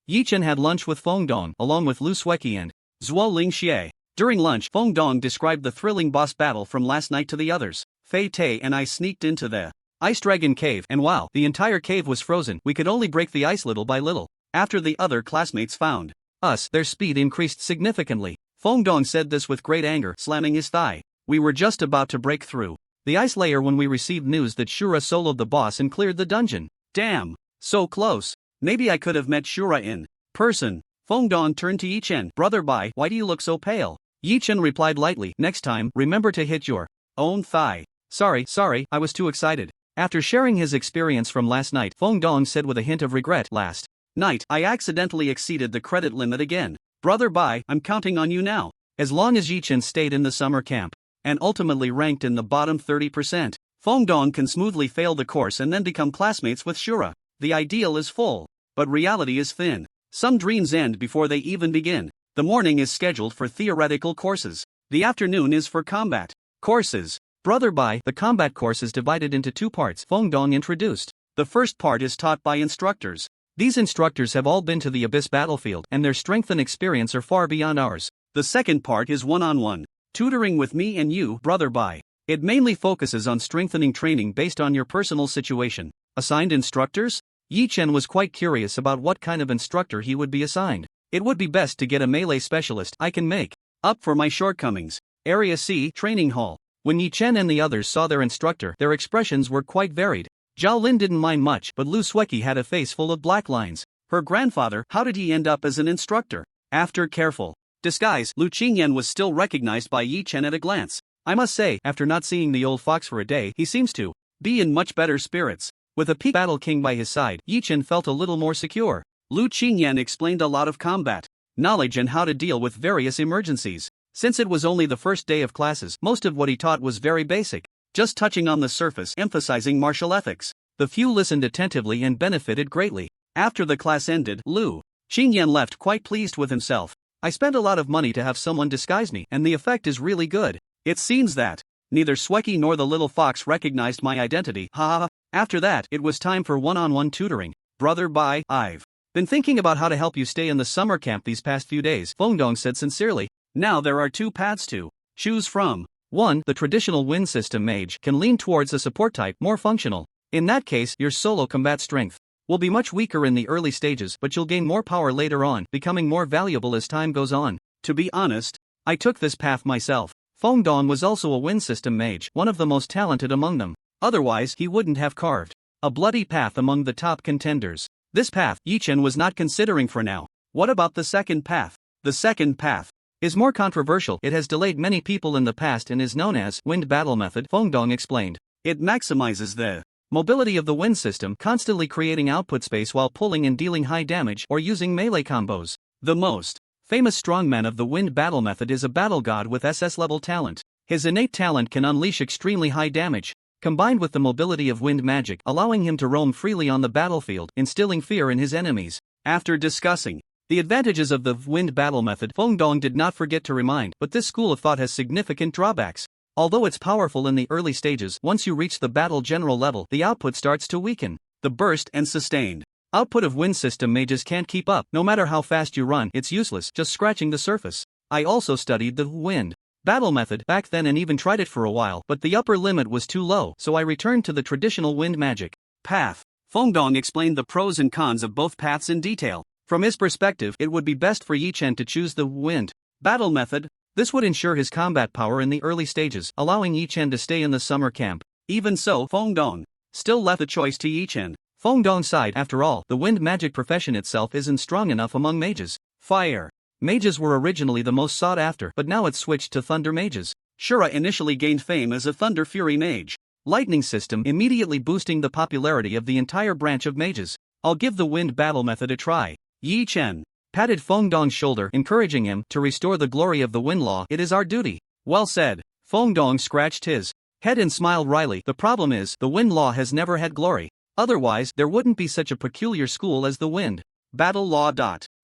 Yi Chen had lunch with Feng Dong, along with Lu Sueki and Zhuo Lingxie. During lunch, Feng Dong described the thrilling boss battle from last night to the others. Fei Te and I sneaked into the Ice Dragon Cave, and wow, the entire cave was frozen. We could only break the ice little by little. After the other classmates found us, their speed increased significantly. Feng Dong said this with great anger, slamming his thigh. We were just about to break through the ice layer when we received news that Shura soloed the boss and cleared the dungeon. Damn, so close. Maybe I could have met Shura in person. Feng Dong turned to Yi Chen. Brother Bai, why do you look so pale? Yi Chen replied lightly, next time, remember to hit your own thigh. Sorry, I was too excited. After sharing his experience from last night, Feng Dong said with a hint of regret, last night, I accidentally exceeded the credit limit again. Brother Bai, I'm counting on you now. As long as Yi Chen stayed in the summer camp, and ultimately ranked in the bottom 30%, Feng Dong can smoothly fail the course and then become classmates with Shura. The ideal is full, but reality is thin. Some dreams end before they even begin. The morning is scheduled for theoretical courses. The afternoon is for combat courses. Brother Bai, the combat course is divided into 2 parts, Feng Dong introduced. The first part is taught by instructors. These instructors have all been to the Abyss battlefield, and their strength and experience are far beyond ours. The second part is one-on-one tutoring with me and you, Brother Bai. It mainly focuses on strengthening training based on your personal situation. Assigned instructors? Yi Chen was quite curious about what kind of instructor he would be assigned. It would be best to get a melee specialist I can make up for my shortcomings. Area C, Training Hall. When Yi Chen and the others saw their instructor, their expressions were quite varied. Zhao Lin didn't mind much, but Lu Sueki had a face full of black lines. Her grandfather, how did he end up as an instructor? After careful disguise, Lu Qingyan was still recognized by Yi Chen at a glance. I must say, after not seeing the old fox for a day, he seems to be in much better spirits. With a peak battle king by his side, Yi Chen felt a little more secure. Lu Qingyan explained a lot of combat knowledge and how to deal with various emergencies. Since it was only the first day of classes, most of what he taught was very basic, just touching on the surface, emphasizing martial ethics. The few listened attentively and benefited greatly. After the class ended, Lu Qingyan left quite pleased with himself. I spent a lot of money to have someone disguise me, and the effect is really good. It seems that neither Sueki nor the little fox recognized my identity. Ha. After that, it was time for one-on-one tutoring. Brother, bye. I've been thinking about how to help you stay in the summer camp these past few days, Fengdong said sincerely. Now there are two paths to choose from. 1. The traditional wind system mage can lean towards a support type, more functional. In that case, your solo combat strength will be much weaker in the early stages, but you'll gain more power later on, becoming more valuable as time goes on. To be honest, I took this path myself. Fengdong was also a wind system mage, one of the most talented among them. Otherwise, he wouldn't have carved a bloody path among the top contenders. This path, Yi Chen was not considering for now. What about the second path? The second path is more controversial. It has delayed many people in the past and is known as wind battle method, Fengdong explained. It maximizes the mobility of the wind system, constantly creating output space while pulling and dealing high damage or using melee combos. The most famous strongman of the wind battle method is a battle god with SS level talent. His innate talent can unleash extremely high damage, combined with the mobility of wind magic, allowing him to roam freely on the battlefield, instilling fear in his enemies. After discussing the advantages of the wind battle method, Fengdong did not forget to remind, but this school of thought has significant drawbacks. Although it's powerful in the early stages, once you reach the battle general level, the output starts to weaken. The burst and sustained output of wind system mages can't keep up. No matter how fast you run, it's useless, just scratching the surface. I also studied the wind battle method back then and even tried it for a while, but the upper limit was too low, so I returned to the traditional wind magic path. Fengdong explained the pros and cons of both paths in detail. From his perspective, it would be best for Yi Chen to choose the wind battle method. This would ensure his combat power in the early stages, allowing Yi Chen to stay in the summer camp. Even so, Fengdong still left the choice to Yi Chen. Fengdong sighed. After all, the wind magic profession itself isn't strong enough among mages. Fire mages were originally the most sought after, but now it's switched to thunder mages. Shura initially gained fame as a thunder fury mage. Lightning system immediately boosting the popularity of the entire branch of mages. I'll give the wind battle method a try. Yi Chen patted Fengdong's shoulder, encouraging him to restore the glory of the wind law. It is our duty. Well said. Fengdong scratched his head and smiled wryly. The problem is, the wind law has never had glory. Otherwise, there wouldn't be such a peculiar school as the wind battle law.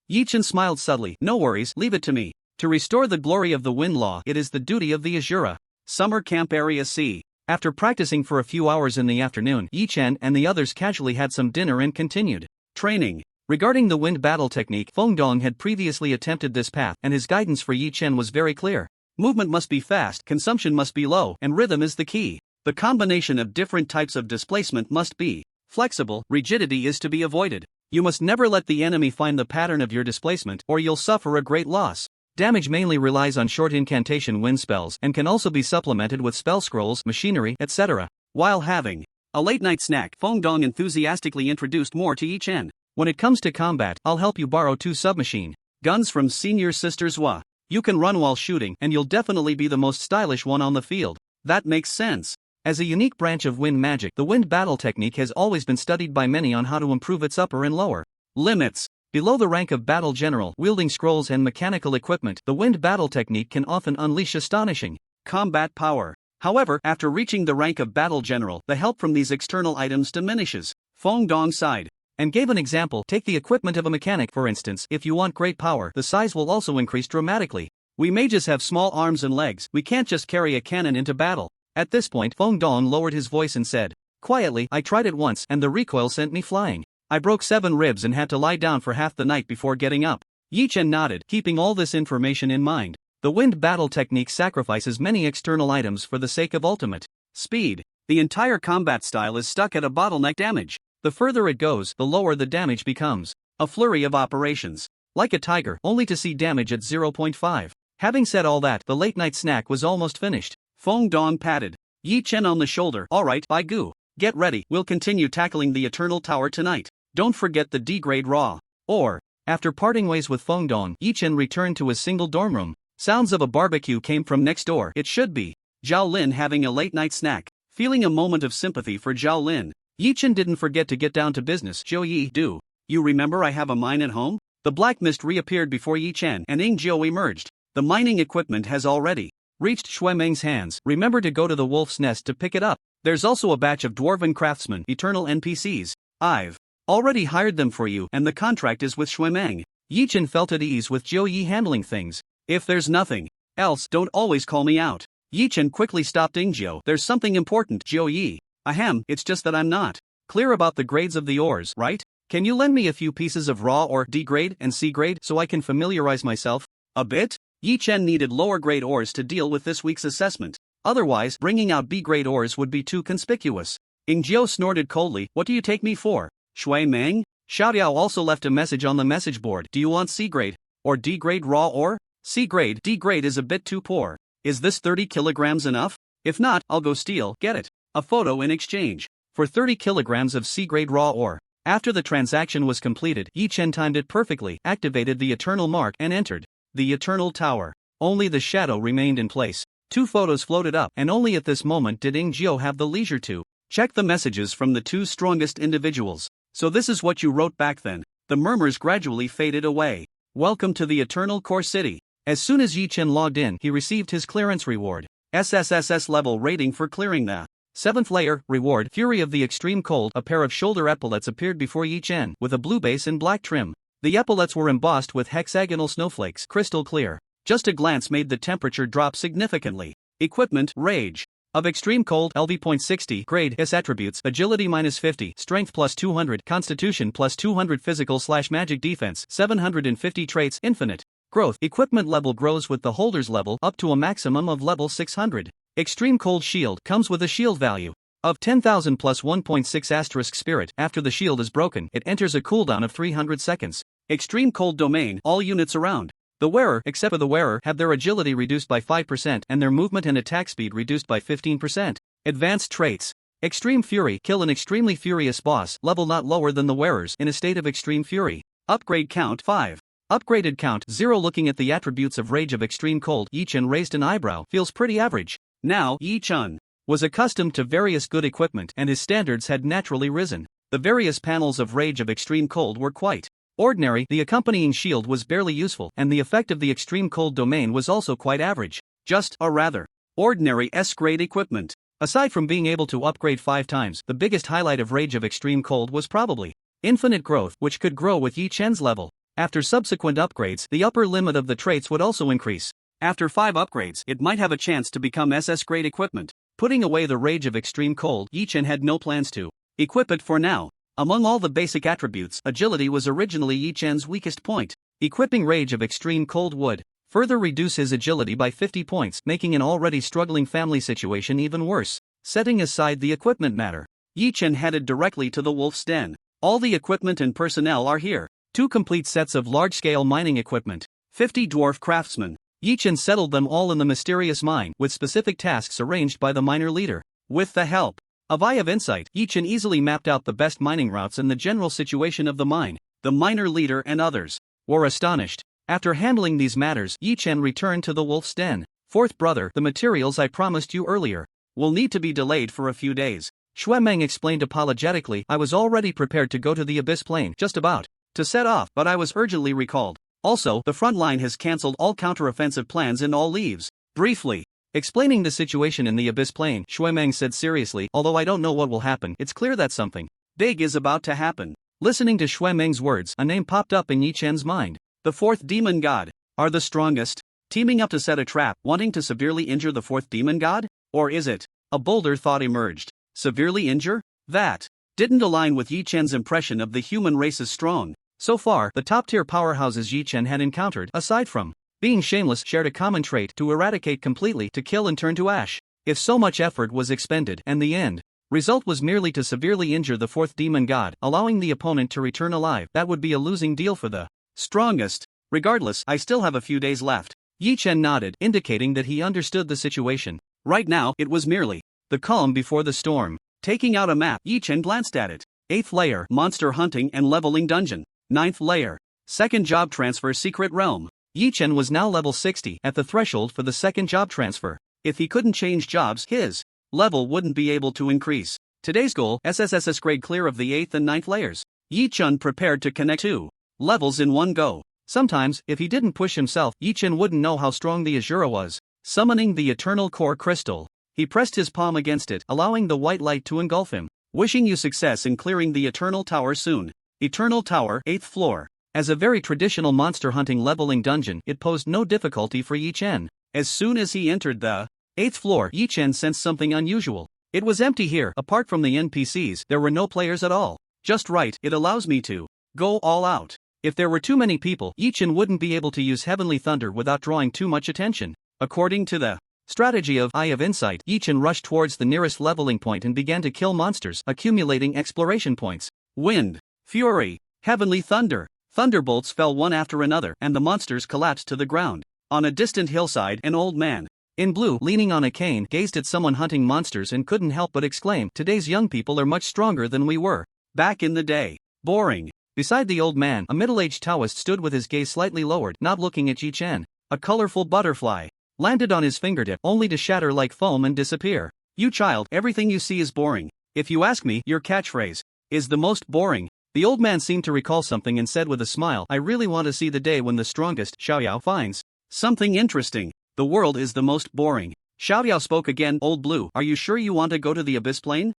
Yi Chen smiled subtly. No worries, leave it to me. To restore the glory of the wind law, it is the duty of the Azura. Summer Camp Area C. After practicing for a few hours in the afternoon, Yi Chen and the others casually had some dinner and continued training. Regarding the wind battle technique, Fengdong had previously attempted this path, and his guidance for Yi Chen was very clear. Movement must be fast, consumption must be low, and rhythm is the key. The combination of different types of displacement must be flexible. Rigidity is to be avoided. You must never let the enemy find the pattern of your displacement, or you'll suffer a great loss. Damage mainly relies on short incantation wind spells and can also be supplemented with spell scrolls, machinery, etc. While having a late-night snack, Fengdong enthusiastically introduced more to Yi Chen. When it comes to combat, I'll help you borrow 2 submachine guns from Senior Sister Zhua. You can run while shooting, and you'll definitely be the most stylish one on the field. That makes sense. As a unique branch of wind magic, the wind battle technique has always been studied by many on how to improve its upper and lower limits. Below the rank of battle general, wielding scrolls and mechanical equipment, the wind battle technique can often unleash astonishing combat power. However, after reaching the rank of battle general, the help from these external items diminishes. Fengdong sighed and gave an example. Take the equipment of a mechanic, for instance. If you want great power, the size will also increase dramatically. We mages have small arms and legs. We can't just carry a cannon into battle. At this point, Fengdong lowered his voice and said quietly, I tried it once, and the recoil sent me flying. I broke 7 ribs and had to lie down for half the night before getting up. Yi Chen nodded, keeping all this information in mind. The wind battle technique sacrifices many external items for the sake of ultimate speed. The entire combat style is stuck at a bottleneck damage. The further it goes, the lower the damage becomes. A flurry of operations. Like a tiger, only to see damage at 0.5. Having said all that, the late-night snack was almost finished. Feng Dong patted Yi Chen on the shoulder. Alright, Bai Gu. Get ready, we'll continue tackling the Eternal Tower tonight. Don't forget the D-grade raw. Or, after parting ways with Feng Dong, Yi Chen returned to his single dorm room. Sounds of a barbecue came from next door. It should be Zhao Lin having a late-night snack. Feeling a moment of sympathy for Zhao Lin, Yi Chen didn't forget to get down to business. Zhou Yi, do you remember I have a mine at home? The black mist reappeared before Yi Chen and Ying Jiu emerged. The mining equipment has already reached Shui Meng's hands. Remember to go to the wolf's nest to pick it up. There's also a batch of dwarven craftsmen, eternal NPCs. I've already hired them for you, and the contract is with Shui Meng. Yi Chen felt at ease with Jiu Yi handling things. If there's nothing else, don't always call me out. Yi Chen quickly stopped Ying Jiu. There's something important, Jiu Yi. Ahem, it's just that I'm not clear about the grades of the ores, right? Can you lend me a few pieces of raw or D grade and C grade so I can familiarize myself? A bit? Yi Chen needed lower grade ores to deal with this week's assessment. Otherwise, bringing out B grade ores would be too conspicuous. Ying Jiu snorted coldly. What do you take me for? Shui Meng? Xiaodiao also left a message on the message board. Do you want C grade or D grade raw ore? C grade. D grade is a bit too poor. Is this 30 kilograms enough? If not, I'll go steal. Get it. A photo in exchange for 30 kilograms of C grade raw ore. After the transaction was completed, Yi Chen timed it perfectly, activated the Eternal Mark and entered the Eternal Tower. Only the shadow remained in place. 2 photos floated up, and only at this moment did Ying Jiu have the leisure to check the messages from the 2 strongest individuals. So this is what you wrote back then. The murmurs gradually faded away. Welcome to the Eternal Core City. As soon as Yi Chen logged in, he received his clearance reward. SSS level rating for clearing the 7th layer. Reward. Fury of the Extreme Cold. A pair of shoulder epaulets appeared before Yi Chen, with a blue base and black trim. The epaulets were embossed with hexagonal snowflakes, crystal clear. Just a glance made the temperature drop significantly. Equipment. Rage of Extreme Cold. LV.60. Grade. S attributes. Agility -50, Strength +200, Constitution +200, Physical/Magic Defense 750 traits. Infinite growth. Equipment level grows with the holder's level up to a maximum of level 600. Extreme Cold Shield comes with a shield value of 10,000 plus 1.6 * spirit. After the shield is broken, it enters a cooldown of 300 seconds. Extreme Cold Domain. All units around the wearer, except for the wearer, have their agility reduced by 5% and their movement and attack speed reduced by 15%. Advanced traits. Extreme Fury. Kill an extremely furious boss, level not lower than the wearer's, in a state of extreme fury. Upgrade count 5. Upgraded count 0. Looking at the attributes of Rage of Extreme Cold, Yi Chen raised an eyebrow. Feels pretty average. Now, Yi Chen was accustomed to various good equipment and his standards had naturally risen. The various panels of Rage of Extreme Cold were quite ordinary. The accompanying shield was barely useful, and the effect of the Extreme Cold domain was also quite average. Just a rather ordinary S-grade equipment. Aside from being able to upgrade 5 times, the biggest highlight of Rage of Extreme Cold was probably infinite growth, which could grow with Yi Chen's level. After subsequent upgrades, the upper limit of the traits would also increase. After 5 upgrades, it might have a chance to become SS-grade equipment. Putting away the Rage of Extreme Cold, Yi Chen had no plans to equip it for now. Among all the basic attributes, agility was originally Yi Chen's weakest point. Equipping Rage of Extreme Cold would further reduce his agility by 50 points, making an already struggling family situation even worse. Setting aside the equipment matter, Yi Chen headed directly to the wolf's den. All the equipment and personnel are here. 2 complete sets of large-scale mining equipment. 50 dwarf craftsmen. Yi Chen settled them all in the mysterious mine, with specific tasks arranged by the miner leader. With the help of Eye of Insight, Yi Chen easily mapped out the best mining routes and the general situation of the mine. The miner leader and others were astonished. After handling these matters, Yi Chen returned to the wolf's den. 4th brother, the materials I promised you earlier will need to be delayed for a few days. Shui Meng explained apologetically. I was already prepared to go to the Abyss Plain, just about to set off, but I was urgently recalled. Also, the front line has cancelled all counteroffensive plans and all leaves. Briefly explaining the situation in the Abyss Plain, Shui Meng said seriously, although I don't know what will happen, it's clear that something big is about to happen. Listening to Shui Meng's words, a name popped up in Yi Chen's mind. The 4th demon god are the strongest, teaming up to set a trap, wanting to severely injure the 4th demon god? Or is it? A bolder thought emerged. Severely injure? That didn't align with Yi Chen's impression of the human race as strong. So far, the top-tier powerhouses Yi Chen had encountered, aside from being shameless, shared a common trait: to eradicate completely, to kill and turn to ash. If so much effort was expended, and the end result was merely to severely injure the 4th demon god, allowing the opponent to return alive, that would be a losing deal for the strongest. Regardless, I still have a few days left. Yi Chen nodded, indicating that he understood the situation. Right now, it was merely the calm before the storm. Taking out a map, Yi Chen glanced at it. 8th layer, monster hunting and leveling dungeon. 9th layer, second job transfer secret realm. Yi Chen was now level 60, at the threshold for the second job transfer. If he couldn't change jobs, his level wouldn't be able to increase. Today's goal, SSS grade clear of the 8th and 9th layers. Yi Chen prepared to connect 2 levels in one go. Sometimes, if he didn't push himself, Yi Chen wouldn't know how strong the Azura was. Summoning the Eternal Core Crystal, he pressed his palm against it, allowing the white light to engulf him. Wishing you success in clearing the Eternal Tower soon. Eternal Tower, 8th floor. As a very traditional monster hunting leveling dungeon, it posed no difficulty for Yi Chen. As soon as he entered the 8th floor, Yi Chen sensed something unusual. It was empty here. Apart from the NPCs, there were no players at all. Just right, it allows me to go all out. If there were too many people, Yi Chen wouldn't be able to use Heavenly Thunder without drawing too much attention. According to the strategy of Eye of Insight, Yi Chen rushed towards the nearest leveling point and began to kill monsters, accumulating exploration points. Wind, fury, heavenly thunder. Thunderbolts fell one after another, and the monsters collapsed to the ground. On a distant hillside, an old man in blue, leaning on a cane, gazed at someone hunting monsters and couldn't help but exclaim, "Today's young people are much stronger than we were back in the day." Boring. Beside the old man, a middle-aged Taoist stood with his gaze slightly lowered, not looking at Yi Chen. A colorful butterfly landed on his fingertip, only to shatter like foam and disappear. You child, everything you see is boring. If you ask me, your catchphrase is the most boring. The old man seemed to recall something and said with a smile, "I really want to see the day when the strongest Xiaoyao finds something interesting. The world is the most boring." Xiaoyao spoke again. Old Blue, are you sure you want to go to the Abyss Plane?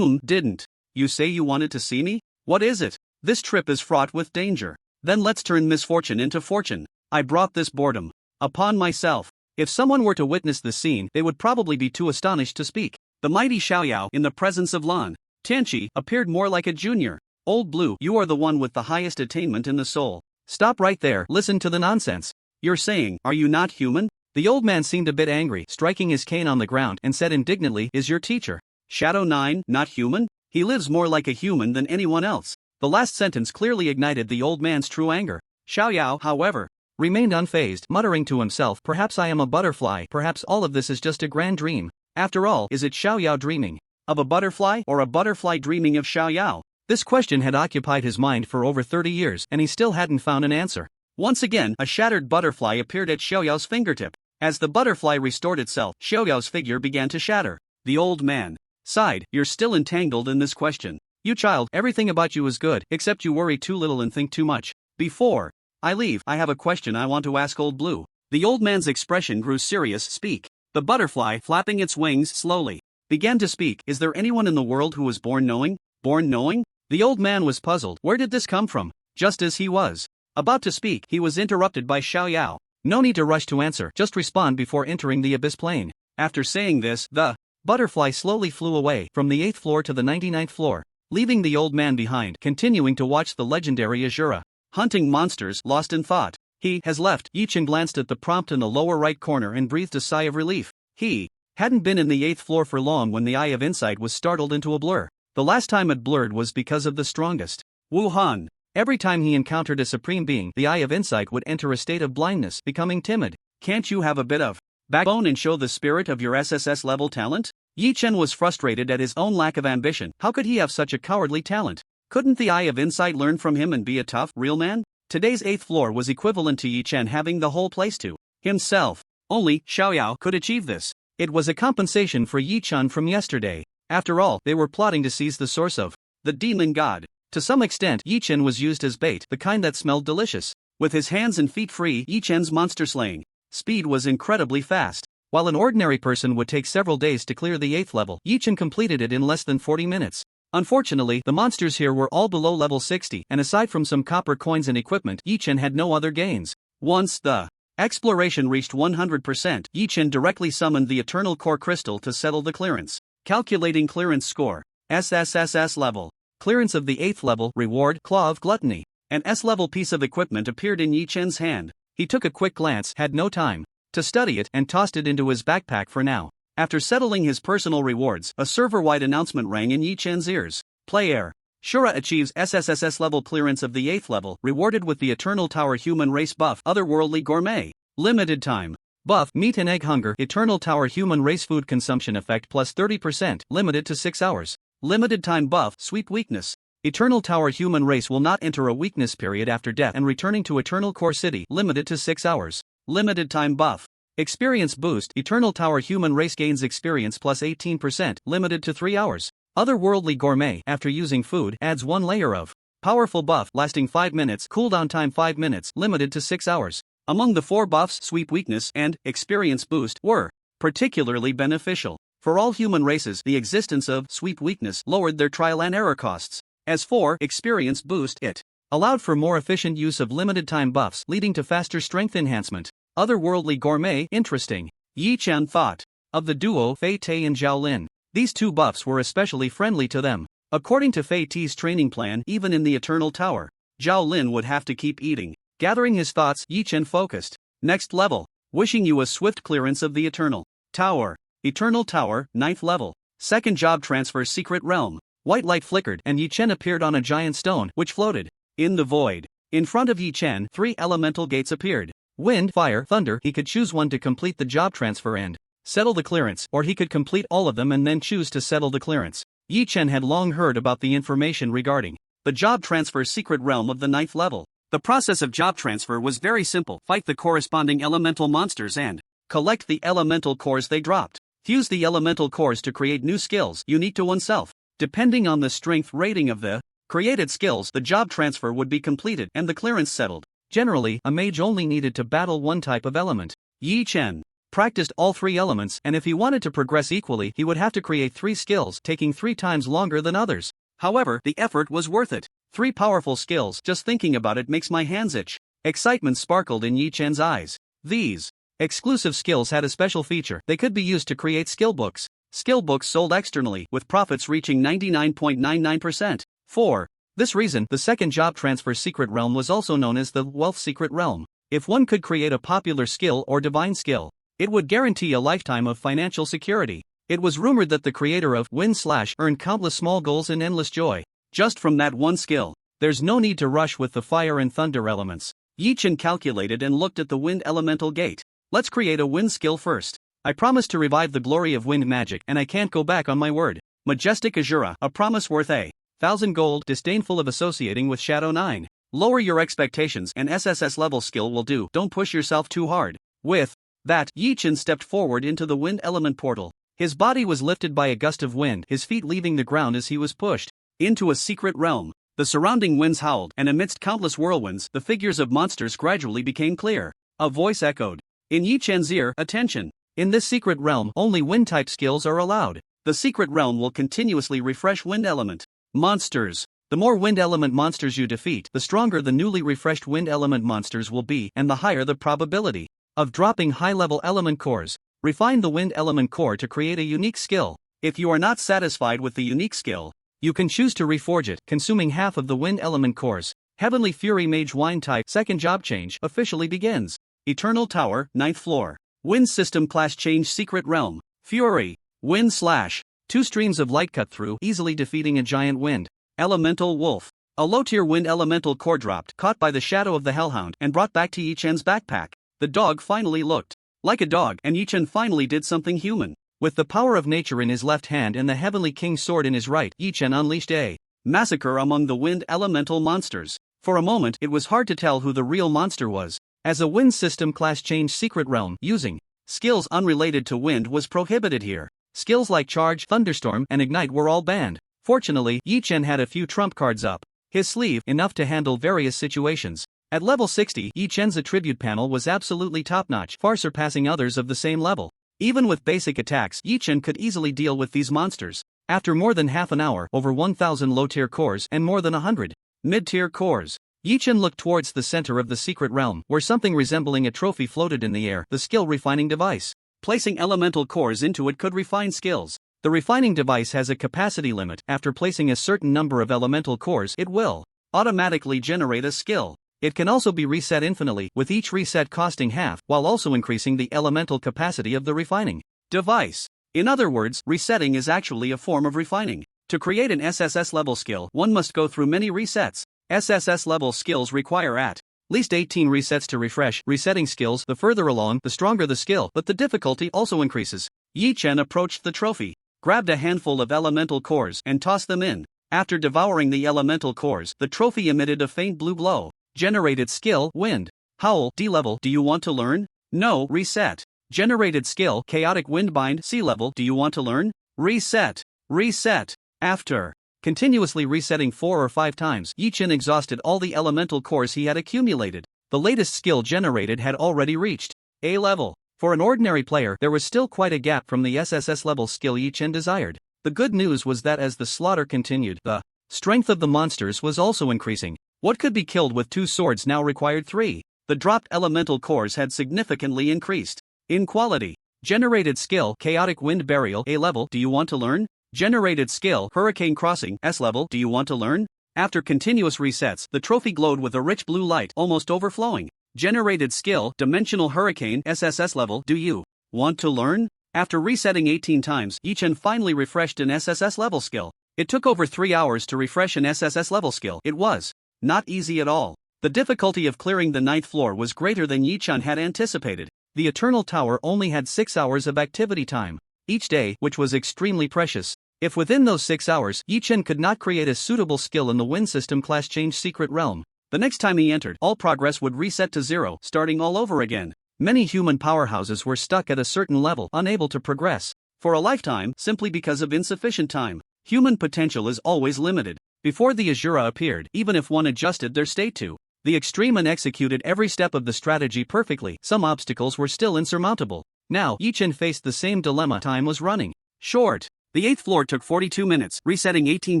Didn't you say you wanted to see me? What is it? This trip is fraught with danger. Then let's turn misfortune into fortune. I brought this boredom upon myself. If someone were to witness the scene, they would probably be too astonished to speak. The mighty Xiaoyao, in the presence of Lan Tianqi, appeared more like a junior. Old Blue, you are the one with the highest attainment in the soul. Stop right there, listen to the nonsense. You're saying, are you not human? The old man seemed a bit angry, striking his cane on the ground, and said indignantly, "Is your teacher Shadow 9 not human? He lives more like a human than anyone else." The last sentence clearly ignited the old man's true anger. Xiaoyao, however, remained unfazed, muttering to himself, "Perhaps I am a butterfly, perhaps all of this is just a grand dream. After all, is it Xiaoyao dreaming of a butterfly, or a butterfly dreaming of Xiaoyao?" This question had occupied his mind for over 30 years, and he still hadn't found an answer. Once again, a shattered butterfly appeared at Xiaoyao's fingertip. As the butterfly restored itself, Xiaoyao's figure began to shatter. The old man sighed, "You're still entangled in this question. You child, everything about you is good, except you worry too little and think too much. Before I leave, I have a question I want to ask Old Blue." The old man's expression grew serious. "Speak." The butterfly, flapping its wings slowly, began to speak. "Is there anyone in the world who was born knowing? Born knowing?" The old man was puzzled. Where did this come from? Just as he was about to speak, he was interrupted by Xiaoyao. "No need to rush to answer, just respond before entering the Abyss Plane." After saying this, the butterfly slowly flew away, from the 8th floor to the 99th floor, leaving the old man behind, continuing to watch the legendary Azura hunting monsters, lost in thought. He has left. Yi Chen glanced at the prompt in the lower right corner and breathed a sigh of relief. He hadn't been in the 8th floor for long when the Eye of Insight was startled into a blur. The last time it blurred was because of the strongest Wuhan. Every time he encountered a supreme being, the Eye of Insight would enter a state of blindness, becoming timid. Can't you have a bit of backbone and show the spirit of your SSS level talent? Yi Chen was frustrated at his own lack of ambition. How could he have such a cowardly talent? Couldn't the Eye of Insight learn from him and be a tough, real man? Today's 8th floor was equivalent to Yi Chen having the whole place to himself. Only Xiaoyao could achieve this. It was a compensation for Yi Chen from yesterday. After all, they were plotting to seize the source of the demon god. To some extent, Yi Chen was used as bait, the kind that smelled delicious. With his hands and feet free, Yi Chen's monster slaying speed was incredibly fast. While an ordinary person would take several days to clear the 8th level, Yi Chen completed it in less than 40 minutes. Unfortunately, the monsters here were all below level 60, and aside from some copper coins and equipment, Yi Chen had no other gains. Once the exploration reached 100%, Yi Chen directly summoned the Eternal Core Crystal to settle the clearance. Calculating clearance score. SSS level. Clearance of the 8th level, reward, Claw of Gluttony. An S-level piece of equipment appeared in Yi Chen's hand. He took a quick glance, had no time to study it, and tossed it into his backpack for now. After settling his personal rewards, a server-wide announcement rang in Yi Chen's ears. Player Shura achieves SSS level clearance of the 8th level, rewarded with the Eternal Tower Human Race buff, Otherworldly Gourmet. Limited time. Buff, meat and egg hunger, Eternal Tower human race food consumption effect plus 30%, limited to 6 hours. Limited time buff, sweep weakness. Eternal Tower human race will not enter a weakness period after death and returning to Eternal Core City, limited to 6 hours. Limited time buff. Experience boost, Eternal Tower human race gains experience plus 18%, limited to 3 hours. Otherworldly Gourmet, after using food, adds 1 layer of powerful buff, lasting 5 minutes, cooldown time 5 minutes, limited to 6 hours. Among the 4 buffs, Sweep Weakness and Experience Boost were particularly beneficial. For all human races, the existence of Sweep Weakness lowered their trial and error costs. As for Experience Boost, it allowed for more efficient use of limited time buffs, leading to faster strength enhancement. Otherworldly Gourmet, interesting. Yi Chen thought of the duo Fei Te and Zhao Lin. These 2 buffs were especially friendly to them. According to Fei Te's training plan, even in the Eternal Tower, Zhao Lin would have to keep eating. Gathering his thoughts, Yi Chen focused. Next level. Wishing you a swift clearance of the Eternal Tower. Eternal Tower, 9th level. Second job transfer secret realm. White light flickered and Yi Chen appeared on a giant stone which floated in the void. In front of Yi Chen, 3 elemental gates appeared. Wind, fire, thunder. He could choose one to complete the job transfer and settle the clearance, or he could complete all of them and then choose to settle the clearance. Yi Chen had long heard about the information regarding the job transfer secret realm of the 9th level. The process of job transfer was very simple. Fight the corresponding elemental monsters and collect the elemental cores they dropped. Fuse the elemental cores to create new skills unique to oneself. Depending on the strength rating of the created skills, the job transfer would be completed and the clearance settled. Generally, a mage only needed to battle one type of element. Yi Chen practiced all 3 elements, and if he wanted to progress equally, he would have to create 3 skills, taking 3 times longer than others. However, the effort was worth it. 3 powerful skills, just thinking about it makes my hands itch. Excitement sparkled in Yi Chen's eyes. These exclusive skills had a special feature. They could be used to create skill books. Skill books sold externally, with profits reaching 99.99%. For this reason, the second job transfer secret realm was also known as the Wealth Secret Realm. If one could create a popular skill or divine skill, it would guarantee a lifetime of financial security. It was rumored that the creator of Win/earn countless small goals and endless joy just from that one skill. There's no need to rush with the fire and thunder elements. Yi Chen calculated and looked at the wind elemental gate. Let's create a wind skill first. I promised to revive the glory of wind magic and I can't go back on my word. Majestic Azura, a promise worth 1,000 gold, disdainful of associating with Shadow 9. Lower your expectations, an SSS level skill will do, don't push yourself too hard. With that, Yi Chen stepped forward into the wind element portal. His body was lifted by a gust of wind, his feet leaving the ground as he was pushed into a secret realm. The surrounding winds howled, and amidst countless whirlwinds, the figures of monsters gradually became clear. A voice echoed in Yi Chen's ear, attention. In this secret realm, only wind-type skills are allowed. The secret realm will continuously refresh wind element monsters. The more wind element monsters you defeat, the stronger the newly refreshed wind element monsters will be, and the higher the probability of dropping high-level element cores. Refine the wind element core to create a unique skill. If you are not satisfied with the unique skill, you can choose to reforge it, consuming half of the wind element cores. Heavenly Fury Mage Wine type second job change officially begins. Eternal Tower, 9th floor. Wind system class change secret realm. Fury. Wind slash. 2 streams of light cut through, easily defeating a giant wind. Elemental Wolf. A low-tier wind elemental core dropped, caught by the shadow of the Hellhound, and brought back to Yi Chen's backpack. The dog finally looked like a dog, and Yi Chen finally did something human. With the power of nature in his left hand and the Heavenly King's sword in his right, Yi Chen unleashed a massacre among the wind elemental monsters. For a moment, it was hard to tell who the real monster was. As a wind system class change secret realm, using skills unrelated to wind was prohibited here. Skills like Charge, Thunderstorm, and Ignite were all banned. Fortunately, Yi Chen had a few trump cards up his sleeve, enough to handle various situations. At level 60, Yi Chen's attribute panel was absolutely top-notch, far surpassing others of the same level. Even with basic attacks, Yi Chen could easily deal with these monsters. After more than half an hour, over 1,000 low-tier cores and more than 100 mid-tier cores, Yi Chen looked towards the center of the secret realm, where something resembling a trophy floated in the air, the skill refining device. Placing elemental cores into it could refine skills. The refining device has a capacity limit. After placing a certain number of elemental cores, it will automatically generate a skill. It can also be reset infinitely, with each reset costing half, while also increasing the elemental capacity of the refining device. In other words, resetting is actually a form of refining. To create an SSS level skill, one must go through many resets. SSS level skills require at Least 18 resets to refresh. Resetting skills, the further along, the stronger the skill, but the difficulty also increases. Yi Chen approached the trophy, grabbed a handful of elemental cores, and tossed them in. After devouring the elemental cores, the trophy emitted a faint blue glow. Generated skill, wind. Howl, D level, do you want to learn? No, reset. Generated skill, chaotic windbind, C level, do you want to learn? Reset. Reset. After continuously resetting 4 or 5 times, Yi Chen exhausted all the elemental cores he had accumulated. The latest skill generated had already reached A level. For an ordinary player, there was still quite a gap from the SSS level skill Yi Chen desired. The good news was that as the slaughter continued, the strength of the monsters was also increasing. What could be killed with 2 swords now required 3. The dropped elemental cores had significantly increased in quality. Generated skill, chaotic wind burial, A level, do you want to learn? Generated skill, hurricane crossing, S level, do you want to learn? After continuous resets, the trophy glowed with a rich blue light, almost overflowing. Generated skill, dimensional hurricane, SSS level, do you want to learn? After resetting 18 times, Yi Chen finally refreshed an SSS level skill. It took over 3 hours to refresh an SSS level skill. It was not easy at all. The difficulty of clearing the 9th floor was greater than Yi Chen had anticipated. The Eternal Tower only had 6 hours of activity time each day, which was extremely precious. If within those 6 hours, Yi Chen could not create a suitable skill in the Wind System class change secret realm, the next time he entered, all progress would reset to 0, starting all over again. Many human powerhouses were stuck at a certain level, unable to progress for a lifetime, simply because of insufficient time. Human potential is always limited. Before the Azura appeared, even if one adjusted their state to the extreme and executed every step of the strategy perfectly, some obstacles were still insurmountable. Now, Yi Chen faced the same dilemma. Time was running short. The 8th floor took 42 minutes, resetting 18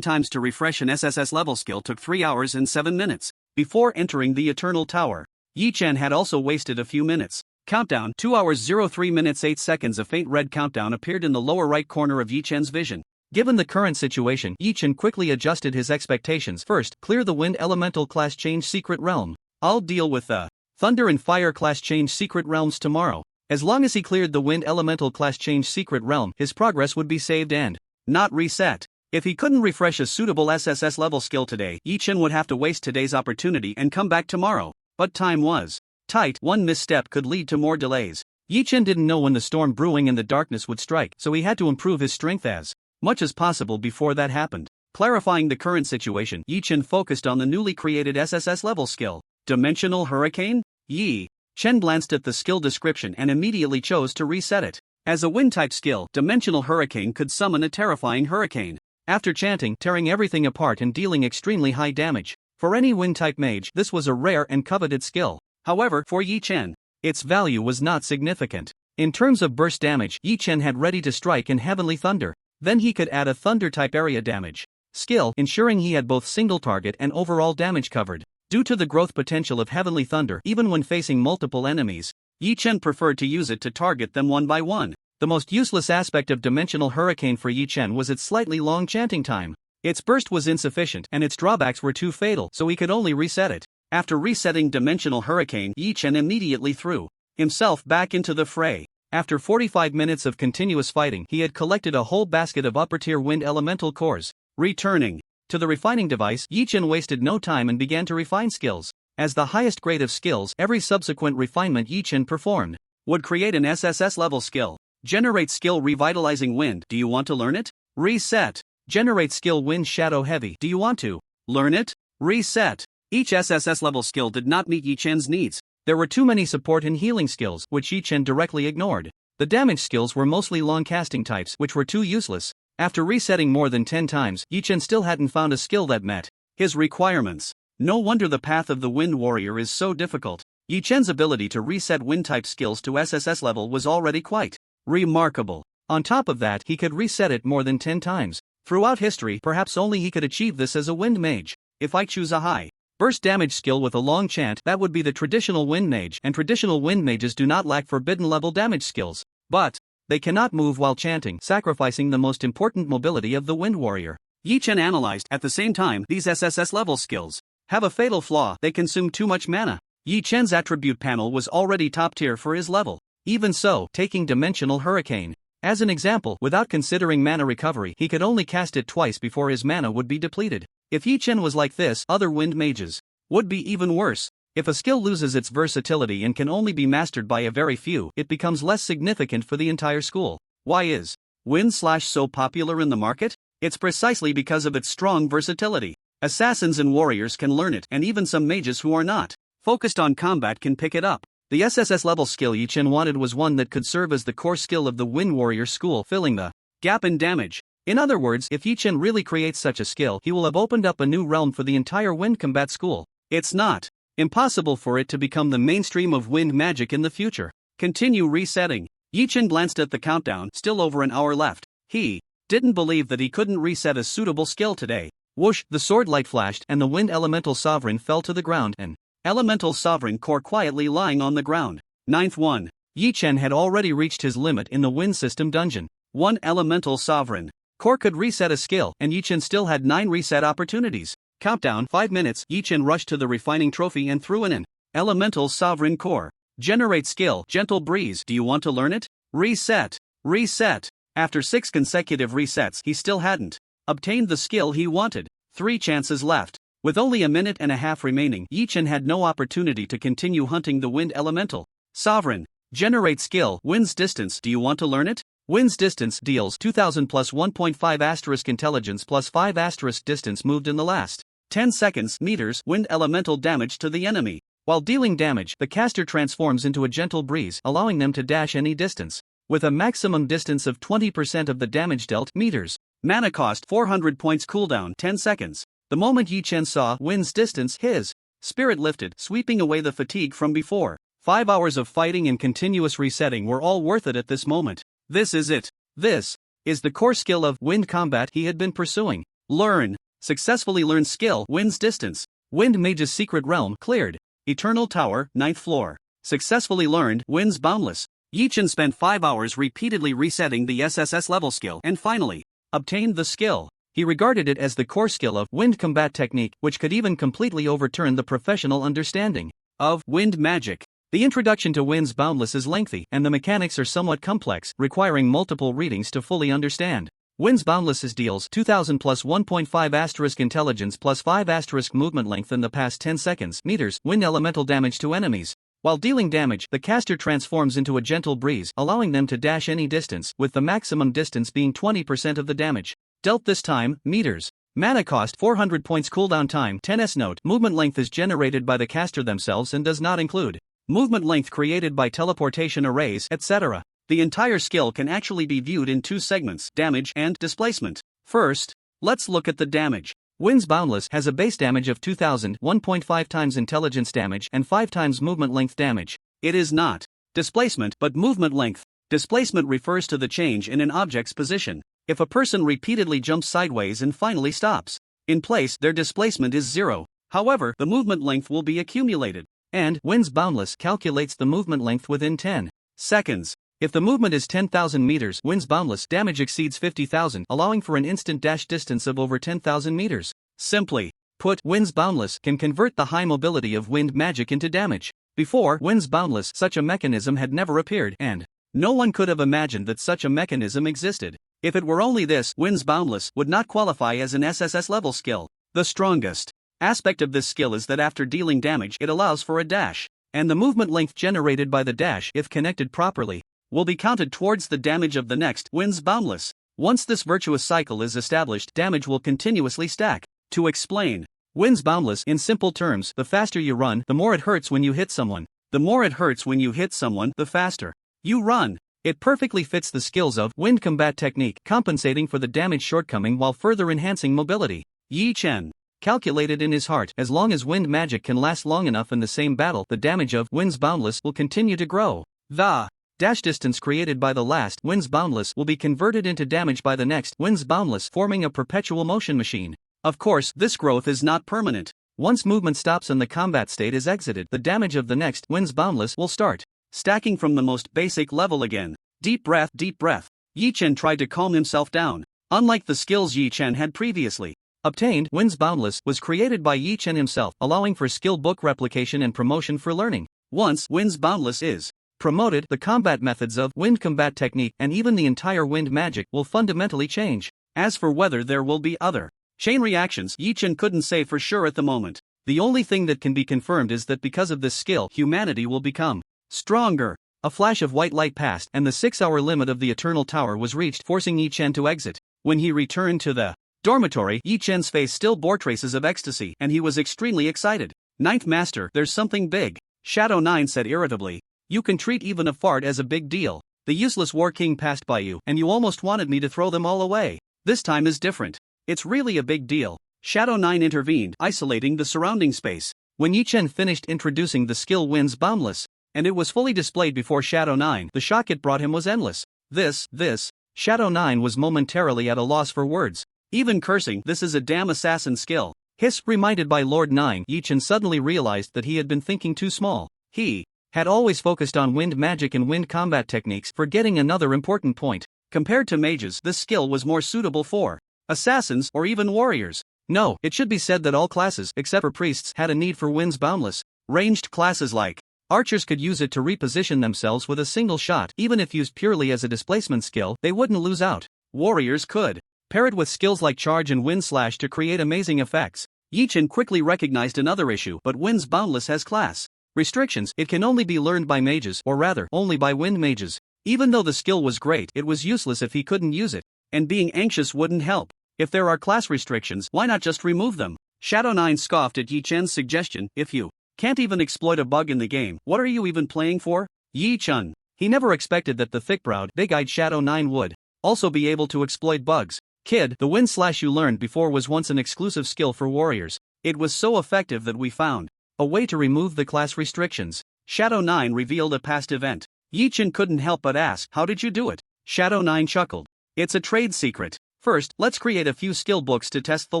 times to refresh an SSS level skill took 3 hours and 7 minutes. Before entering the Eternal Tower, Yi Chen had also wasted a few minutes. Countdown, 2 hours 03 minutes 8 seconds. A faint red countdown appeared in the lower right corner of Yi Chen's vision. Given the current situation, Yi Chen quickly adjusted his expectations. First, clear the Wind Elemental class change secret realm. I'll deal with the Thunder and Fire class change secret realms tomorrow. As long as he cleared the Wind Elemental class change secret realm, his progress would be saved and not reset. If he couldn't refresh a suitable SSS level skill today, Yi Chen would have to waste today's opportunity and come back tomorrow. But time was tight. One misstep could lead to more delays. Yi Chen didn't know when the storm brewing in the darkness would strike, so he had to improve his strength as much as possible before that happened. Clarifying the current situation, Yi Chen focused on the newly created SSS level skill, Dimensional Hurricane. Yi Chen glanced at the skill description and immediately chose to reset it. As a wind-type skill, Dimensional Hurricane could summon a terrifying hurricane. After chanting, tearing everything apart and dealing extremely high damage. For any wind-type mage, this was a rare and coveted skill. However, for Yi Chen, its value was not significant. In terms of burst damage, Yi Chen had ready to strike in Heavenly Thunder. Then he could add a Thunder-type area damage skill, ensuring he had both single target and overall damage covered. Due to the growth potential of Heavenly Thunder, even when facing multiple enemies, Yi Chen preferred to use it to target them one by one. The most useless aspect of Dimensional Hurricane for Yi Chen was its slightly long chanting time. Its burst was insufficient and its drawbacks were too fatal, so he could only reset it. After resetting Dimensional Hurricane, Yi Chen immediately threw himself back into the fray. After 45 minutes of continuous fighting, he had collected a whole basket of upper-tier wind elemental cores. Returning to the refining device, Yi Chen wasted no time and began to refine skills. As the highest grade of skills, every subsequent refinement Yi Chen performed would create an SSS level skill. Generate skill Revitalizing Wind. Do you want to learn it? Reset. Generate skill Wind Shadow Heavy. Do you want to learn it? Reset. Each SSS level skill did not meet Yi Chen's needs. There were too many support and healing skills, which Yi Chen directly ignored. The damage skills were mostly long casting types, which were too useless. After resetting more than 10 times, Yi Chen still hadn't found a skill that met his requirements. No wonder the path of the Wind Warrior is so difficult. Yi Chen's ability to reset wind-type skills to SSS level was already quite remarkable. On top of that, he could reset it more than 10 times. Throughout history, perhaps only he could achieve this as a wind mage. If I choose a high burst damage skill with a long chant, that would be the traditional wind mage, and traditional wind mages do not lack forbidden level damage skills. But they cannot move while chanting, sacrificing the most important mobility of the Wind Warrior. Yi Chen analyzed, at the same time, these SSS level skills have a fatal flaw: they consume too much mana. Yi Chen's attribute panel was already top tier for his level. Even so, taking Dimensional Hurricane as an example, without considering mana recovery, he could only cast it twice before his mana would be depleted. If Yi Chen was like this, other wind mages would be even worse. If a skill loses its versatility and can only be mastered by a very few, it becomes less significant for the entire school. Why is wind slash so popular in the market? It's precisely because of its strong versatility. Assassins and warriors can learn it, and even some mages who are not focused on combat can pick it up. The SSS level skill Yi-Chen wanted was one that could serve as the core skill of the Wind Warrior school, filling the gap in damage. In other words, if Yi-Chen really creates such a skill, he will have opened up a new realm for the entire wind combat school. It's not impossible for it to become the mainstream of wind magic in the future. Continue resetting. Yi-Chen glanced at the countdown, still over an hour left. He didn't believe that he couldn't reset a suitable skill today. Whoosh, the sword light flashed and the wind elemental sovereign fell to the ground, an elemental sovereign core quietly lying on the ground. Ninth one. Yi-Chen had already reached his limit in the wind system dungeon. One elemental sovereign core could reset a skill, and Yi-Chen still had 9 reset opportunities. Countdown 5 minutes. Yi-Chen rushed to the refining trophy and threw in an elemental sovereign core. Generate skill, gentle breeze. Do you want to learn it? Reset. Reset. After 6 consecutive resets, he still hadn't obtained the skill he wanted. 3 chances left. With only a minute and a half remaining, Yi-Chen had no opportunity to continue hunting the wind elemental sovereign. Generate skill, wind's distance. Do you want to learn it? Wind's distance deals 2000 plus 1.5 asterisk intelligence plus 5 asterisk distance moved in the last 10 seconds meters wind elemental damage to the enemy. While dealing damage, the caster transforms into a gentle breeze, allowing them to dash any distance. With a maximum distance of 20% of the damage dealt meters. Mana cost 400 points, cooldown 10 seconds. The moment Yi-Chen saw wind's distance, his spirit lifted, sweeping away the fatigue from before. 5 hours of fighting and continuous resetting were all worth it at this moment. This is it. This is the core skill of wind combat he had been pursuing. Learn. Successfully learn skill, wind's distance. Wind Mage's secret realm cleared. Eternal Tower, 9th floor. Successfully learned wind's boundless. Yi-Chen spent 5 hours repeatedly resetting the SSS level skill and finally obtained the skill. He regarded it as the core skill of wind combat technique, which could even completely overturn the professional understanding of wind magic. The introduction to Wind's Boundless is lengthy, and the mechanics are somewhat complex, requiring multiple readings to fully understand. Wind's Boundless deals 2000 plus 1.5 asterisk intelligence plus 5 asterisk movement length in the past 10 seconds meters wind elemental damage to enemies. While dealing damage, the caster transforms into a gentle breeze, allowing them to dash any distance, with the maximum distance being 20% of the damage dealt this time, meters. Mana cost 400 points, cooldown time 10s. Note, movement length is generated by the caster themselves and does not include movement length created by teleportation arrays, etc. The entire skill can actually be viewed in 2 segments, damage and displacement. First, let's look at the damage. Wind's Boundless has a base damage of 2000, 1.5 times intelligence damage and 5 times movement length damage. It is not displacement but movement length. Displacement refers to the change in an object's position. If a person repeatedly jumps sideways and finally stops in place, their displacement is 0. However, the movement length will be accumulated. And Wind's Boundless calculates the movement length within 10 seconds. If the movement is 10,000 meters, Wind's Boundless damage exceeds 50,000, allowing for an instant dash distance of over 10,000 meters. Simply put, Wind's Boundless can convert the high mobility of wind magic into damage. Before Wind's Boundless, such a mechanism had never appeared, and no one could have imagined that such a mechanism existed. If it were only this, Wind's Boundless would not qualify as an SSS level skill. The strongest aspect of this skill is that after dealing damage, it allows for a dash, and the movement length generated by the dash, if connected properly, will be counted towards the damage of the next Wind's Boundless. Once this virtuous cycle is established, damage will continuously stack. To explain Wind's Boundless in simple terms, the faster you run, the more it hurts when you hit someone. The more it hurts when you hit someone, the faster you run. It perfectly fits the skills of wind combat technique, compensating for the damage shortcoming while further enhancing mobility. Yi-Chen calculated in his heart, as long as wind magic can last long enough in the same battle, the damage of Wind's Boundless will continue to grow. The dash distance created by the last Wind's Boundless will be converted into damage by the next Wind's Boundless, forming a perpetual motion machine. Of course, this growth is not permanent. Once movement stops and the combat state is exited, the damage of the next Wind's Boundless will start stacking from the most basic level again. Deep breath, deep breath. Yi-Chen tried to calm himself down. Unlike the skills Yi-Chen had previously obtained, Wind's Boundless was created by Yi-Chen himself, allowing for skill book replication and promotion for learning. Once Wind's Boundless is promoted, the combat methods of wind combat technique and even the entire wind magic will fundamentally change. As for whether there will be other chain reactions, Yi-Chen couldn't say for sure at the moment. The only thing that can be confirmed is that because of this skill, humanity will become stronger. A flash of white light passed, and the 6-hour limit of the Eternal Tower was reached, forcing Yi Chen to exit. When he returned to the dormitory, Yi Chen's face still bore traces of ecstasy, and he was extremely excited. Ninth Master, there's something big, Shadow 9 said irritably. You can treat even a fart as a big deal. The useless War King passed by you, and you almost wanted me to throw them all away. This time is different. It's really a big deal. Shadow 9 intervened, isolating the surrounding space. When Yi Chen finished introducing the skill Winds Boundless, and it was fully displayed before Shadow 9, the shock it brought him was endless. This, Shadow 9 was momentarily at a loss for words. Even cursing, this is a damn assassin skill. Hiss, reminded by Lord 9, Yi Chen suddenly realized that he had been thinking too small. He had always focused on wind magic and wind combat techniques, forgetting another important point. Compared to mages, this skill was more suitable for assassins or even warriors. No, it should be said that all classes, except for priests, had a need for Winds Boundless. Ranged classes like archers could use it to reposition themselves with a single shot. Even if used purely as a displacement skill, they wouldn't lose out. Warriors could pair it with skills like charge and wind slash to create amazing effects. Yi Chen quickly recognized another issue, but Winds Boundless has class restrictions. It can only be learned by mages, or rather, only by wind mages. Even though the skill was great, it was useless if he couldn't use it, and being anxious wouldn't help. If there are class restrictions, why not just remove them? Shadow 9 scoffed at Yi Chen's suggestion. If you can't even exploit a bug in the game, what are you even playing for? Yi Chen. He never expected that the thick-browed, big-eyed Shadow 9 would also be able to exploit bugs. Kid, the wind slash you learned before was once an exclusive skill for warriors. It was so effective that we found a way to remove the class restrictions. Shadow 9 revealed a past event. Yi Chen couldn't help but ask, how did you do it? Shadow 9 chuckled. It's a trade secret. First, let's create a few skill books to test the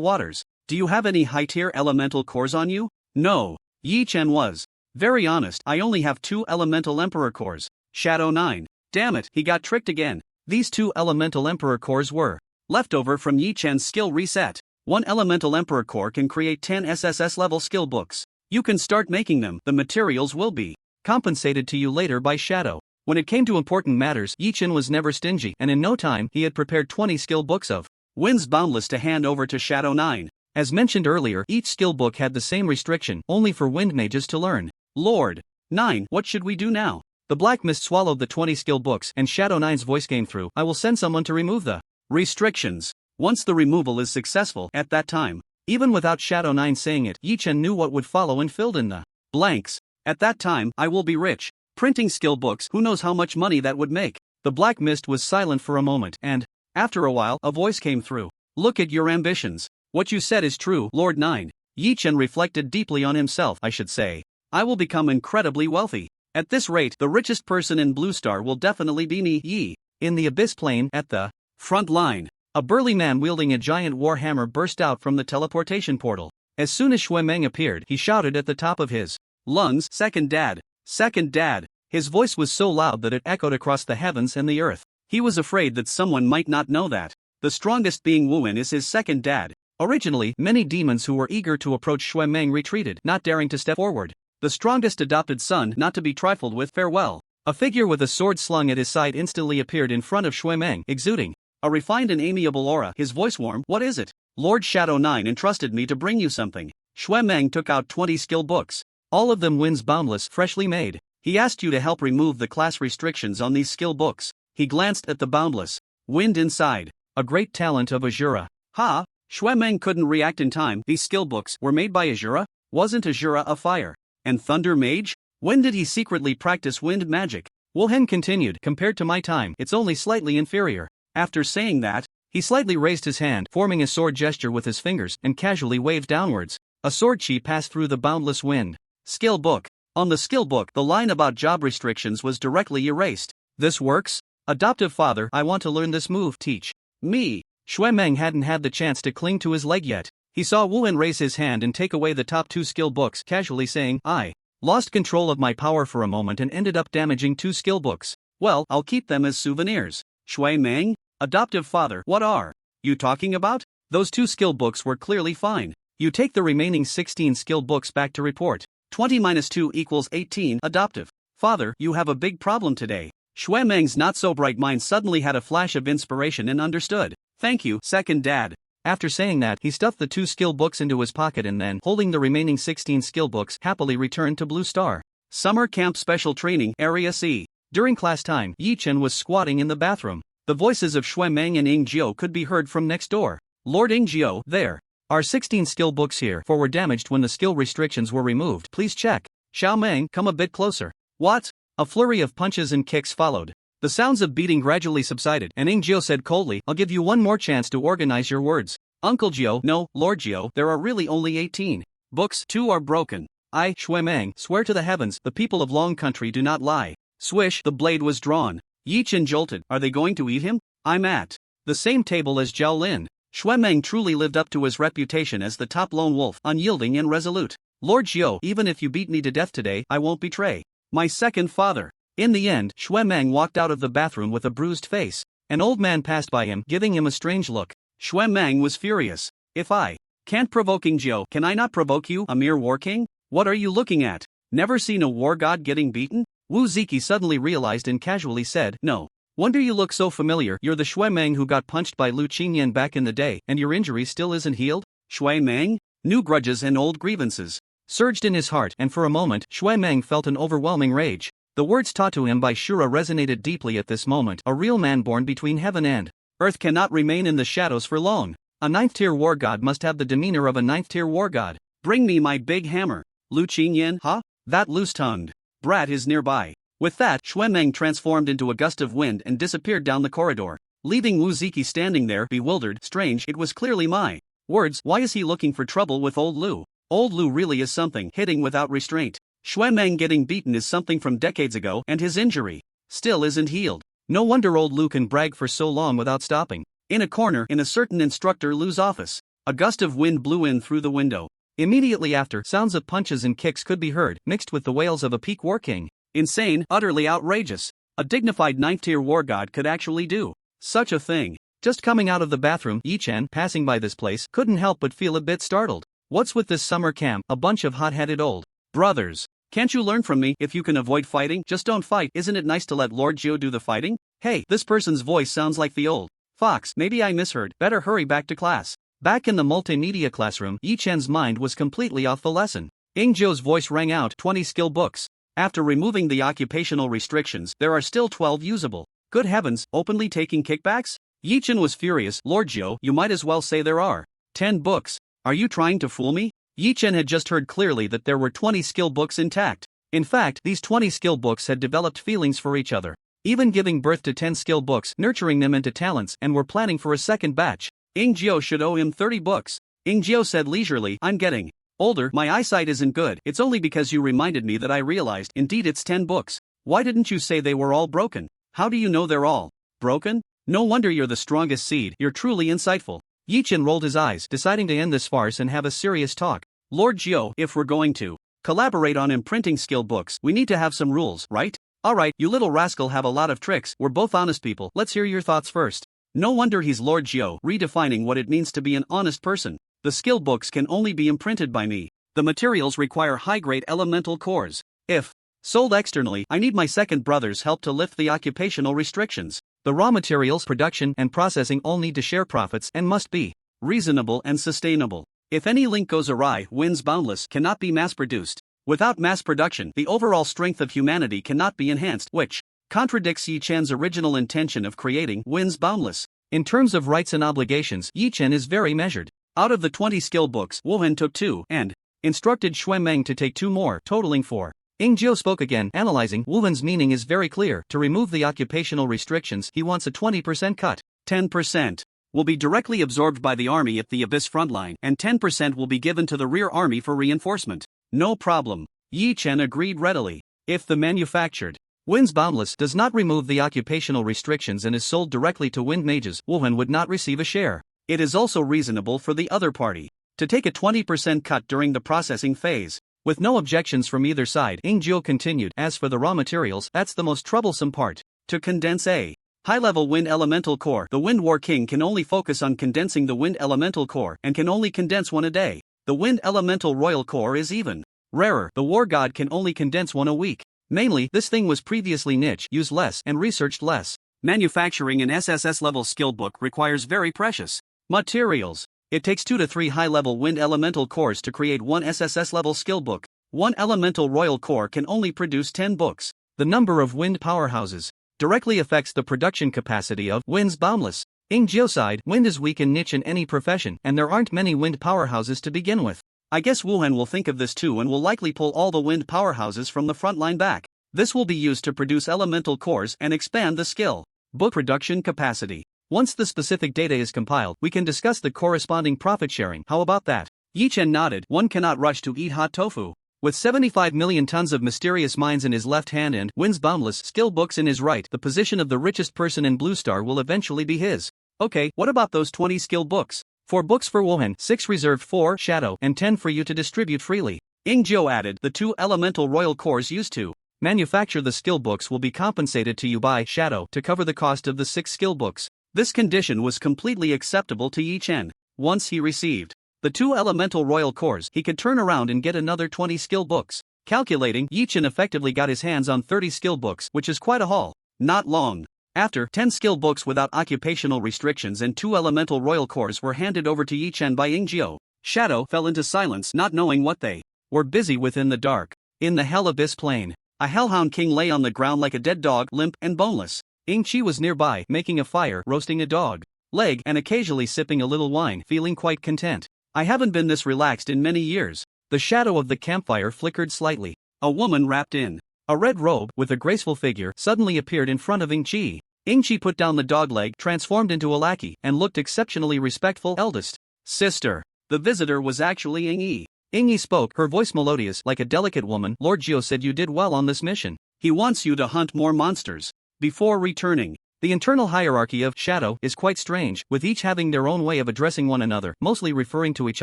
waters. Do you have any high-tier elemental cores on you? No. Yi Chen was very honest. I only have 2 elemental emperor cores. Shadow 9. Damn it, he got tricked again. These 2 elemental emperor cores were leftover from Yi Chen's skill reset. 1 elemental emperor core can create 10 SSS level skill books. You can start making them. The materials will be compensated to you later by Shadow. When it came to important matters, Yi Chen was never stingy, and in no time, he had prepared 20 skill books of Winds Boundless to hand over to Shadow 9. As mentioned earlier, each skill book had the same restriction, only for wind mages to learn. Lord 9, what should we do now? The Black Mist swallowed the 20 skill books, and Shadow 9's voice came through. I will send someone to remove the restrictions. Once the removal is successful, at that time, even without Shadow 9 saying it, Yi Chen knew what would follow and filled in the blanks. At that time, I will be rich. Printing skill books, who knows how much money that would make? The Black Mist was silent for a moment, and after a while, a voice came through. Look at your ambitions. What you said is true, Lord 9. Yi Chen reflected deeply on himself. I should say, I will become incredibly wealthy. At this rate, the richest person in Blue Star will definitely be me. Yi. In the Abyss Plane, at the front line, a burly man wielding a giant war hammer burst out from the teleportation portal. As soon as Shui Meng appeared, he shouted at the top of his lungs, Second Dad. Second Dad. His voice was so loud that it echoed across the heavens and the earth. He was afraid that someone might not know that the strongest being Wu Wen is his second dad. Originally, many demons who were eager to approach Shui Meng retreated, not daring to step forward. The strongest adopted son, not to be trifled with, farewell. A figure with a sword slung at his side instantly appeared in front of Shui Meng, exuding a refined and amiable aura, his voice warm. What is it? Lord Shadow 9 entrusted me to bring you something. Shui Meng took out 20 skill books. All of them Winds Boundless, freshly made. He asked you to help remove the class restrictions on these skill books. He glanced at the Boundless Wind inside. A great talent of Azura. Ha! Shui Meng couldn't react in time. These skill books were made by Azura? Wasn't Azura a fire and thunder mage? When did he secretly practice wind magic? Wu Hen continued. Compared to my time, it's only slightly inferior. After saying that, he slightly raised his hand, forming a sword gesture with his fingers, and casually waved downwards. A sword chi passed through the Boundless Wind skill book. On the skill book, the line about job restrictions was directly erased. This works? Adoptive father, I want to learn this move. Teach me. Shui Meng hadn't had the chance to cling to his leg yet. He saw Wu Hen raise his hand and take away the top 2 skill books, casually saying, I lost control of my power for a moment and ended up damaging 2 skill books. Well, I'll keep them as souvenirs. Shui Meng? Adoptive father, what are you talking about? Those 2 skill books were clearly fine. You take the remaining 16 skill books back to report. 20 minus 2 equals 18. Adoptive father, you have a big problem today. Shui Meng's not-so-bright mind suddenly had a flash of inspiration and understood. Thank you, second dad. After saying that, he stuffed the 2 skill books into his pocket and then, holding the remaining 16 skill books, happily returned to Blue Star. Summer Camp Special Training, Area C. During class time, Yi Chen was squatting in the bathroom. The voices of Shui Meng and Ing Jiu could be heard from next door. Lord Ing Jiu, there are 16 skill books here, for were damaged when the skill restrictions were removed. Please check. Xiao Meng, come a bit closer. What? A flurry of punches and kicks followed. The sounds of beating gradually subsided, and Ing Jiu said coldly, I'll give you one more chance to organize your words. Uncle Jiu, no, Lord Jiu, there are really only 18 books, 2 are broken. I, Shui Meng, swear to the heavens, the people of Long Country do not lie. Swish, the blade was drawn. Yi Chen jolted. Are they going to eat him? I'm at the same table as Zhao Lin. Shui Meng truly lived up to his reputation as the top lone wolf, unyielding and resolute. Lord Jiu, even if you beat me to death today, I won't betray my second father. In the end, Shui Meng walked out of the bathroom with a bruised face. An old man passed by him, giving him a strange look. Shui Meng was furious. If I can't provoke Ing Jiu, can I not provoke you, a mere war king? What are you looking at? Never seen a war god getting beaten? Wu Ziki suddenly realized and casually said, No wonder you look so familiar. You're the Shui Meng who got punched by Lu Qingyan back in the day, and your injury still isn't healed? Shui Meng? New grudges and old grievances surged in his heart, and for a moment, Shui Meng felt an overwhelming rage. The words taught to him by Shura resonated deeply at this moment. A real man born between heaven and earth cannot remain in the shadows for long. A 9th-tier war god must have the demeanor of a 9th-tier war god. Bring me my big hammer. Lu Qingyan, huh? That loose-tongued brat is nearby. With that, Shui Meng transformed into a gust of wind and disappeared down the corridor, leaving Wu Ziki standing there, bewildered. Strange, it was clearly my words. Why is he looking for trouble with old Lu? Old Lu really is something, hitting without restraint. Shui Meng getting beaten is something from decades ago, and his injury still isn't healed. No wonder old Lu can brag for so long without stopping. In a corner, in a certain instructor Lu's office, a gust of wind blew in through the window. Immediately after, sounds of punches and kicks could be heard, mixed with the wails of a peak war king. Insane, utterly outrageous. A dignified 9th-tier war god could actually do such a thing. Just coming out of the bathroom, Yi Chen, passing by this place, couldn't help but feel a bit startled. What's with this summer camp? A bunch of hot-headed old brothers. Can't you learn from me? If you can avoid fighting, just don't fight. Isn't it nice to let Lord Jiu do the fighting? Hey, this person's voice sounds like the old fox. Maybe I misheard. Better hurry back to class. Back in the multimedia classroom, Yi Chen's mind was completely off the lesson. Ing Jiu's voice rang out, 20 skill books. After removing the occupational restrictions, there are still 12 usable. Good heavens, openly taking kickbacks? Yi Chen was furious. Lord Jiu, you might as well say there are 10 books. Are you trying to fool me? Yi Chen had just heard clearly that there were 20 skill books intact. In fact, these 20 skill books had developed feelings for each other, even giving birth to 10 skill books, nurturing them into talents, and were planning for a second batch. Ing Jiu should owe him 30 books. Ing Jiu said leisurely, I'm getting older, my eyesight isn't good. It's only because you reminded me that I realized, indeed it's 10 books. Why didn't you say they were all broken? How do you know they're all broken? No wonder you're the strongest seed, you're truly insightful. Yi Chen rolled his eyes, deciding to end this farce and have a serious talk. Lord Jiu, if we're going to collaborate on imprinting skill books, we need to have some rules, right? Alright, you little rascal have a lot of tricks, we're both honest people, let's hear your thoughts first. No wonder he's Lord Jiu, redefining what it means to be an honest person. The skill books can only be imprinted by me. The materials require high-grade elemental cores. If sold externally, I need my second brother's help to lift the occupational restrictions. The raw materials, production, and processing all need to share profits and must be reasonable and sustainable. If any link goes awry, Winds Boundless cannot be mass-produced. Without mass production, the overall strength of humanity cannot be enhanced, which contradicts Yi Chen's original intention of creating Winds Boundless. In terms of rights and obligations, Yi Chen is very measured. Out of the 20 skill books, Wuhan took 2 and instructed Shui Meng to take 2 more, totaling 4. Ing Jiu spoke again, analyzing. Wuhan's meaning is very clear. To remove the occupational restrictions, he wants a 20% cut. 10% will be directly absorbed by the army at the Abyss frontline, and 10% will be given to the rear army for reinforcement. No problem. Yi Chen agreed readily. If the manufactured Winds Boundless does not remove the occupational restrictions and is sold directly to wind mages, Wuhan would not receive a share. It is also reasonable for the other party to take a 20% cut during the processing phase. With no objections from either side, Ing Jiu continued. As for the raw materials, that's the most troublesome part. To condense a high-level wind elemental core, the Wind War King can only focus on condensing the wind elemental core and can only condense 1 a day. The wind elemental royal core is even rarer. The war god can only condense 1 a week. Mainly, this thing was previously niche, used less, and researched less. Manufacturing an SSS level skill book requires very precious Materials. It takes 2 to 3 high-level wind elemental cores to create one SSS level skill book. One elemental royal core can only produce 10 books. The number of wind powerhouses directly affects the production capacity of Wind's Boundless. In Geoside, wind is weak and niche in any profession, and there aren't many wind powerhouses to begin with. I guess Wuhan will think of this too and will likely pull all the wind powerhouses from the front line back. This will be used to produce elemental cores and expand the skill book production capacity. Once the specific data is compiled, we can discuss the corresponding profit sharing. How about that? Yi Chen nodded. One cannot rush to eat hot tofu. With 75 million tons of mysterious mines in his left hand and Wind's Boundless skill books in his right, the position of the richest person in Blue Star will eventually be his. Okay, what about those 20 skill books? 4 books for Wuhan, 6 reserved for Shadow, and 10 for you to distribute freely. Ing Jiu added. The 2 elemental royal cores used to manufacture the skill books will be compensated to you by Shadow to cover the cost of the 6 skill books. This condition was completely acceptable to Yi Chen. Once he received the 2 elemental royal cores, he could turn around and get another 20 skill books. Calculating, Yi Chen effectively got his hands on 30 skill books, which is quite a haul. Not long after, 10 skill books without occupational restrictions and 2 elemental royal cores were handed over to Yi Chen by Ing Jiu. Shadow fell into silence, not knowing what they were busy with in the dark. In the Hell Abyss Plain, a Hellhound King lay on the ground like a dead dog, limp and boneless. Ing Chi was nearby, making a fire, roasting a dog leg, and occasionally sipping a little wine, feeling quite content. I haven't been this relaxed in many years. The shadow of the campfire flickered slightly. A woman wrapped in a red robe, with a graceful figure, suddenly appeared in front of Ing Chi. Ing Chi put down the dog leg, transformed into a lackey, and looked exceptionally respectful. Eldest sister. The visitor was actually Ing Yi. Ing Yi spoke, her voice melodious, like a delicate woman. Lord Jiu said you did well on this mission. He wants you to hunt more monsters before returning. The internal hierarchy of Shadow is quite strange, with each having their own way of addressing one another, mostly referring to each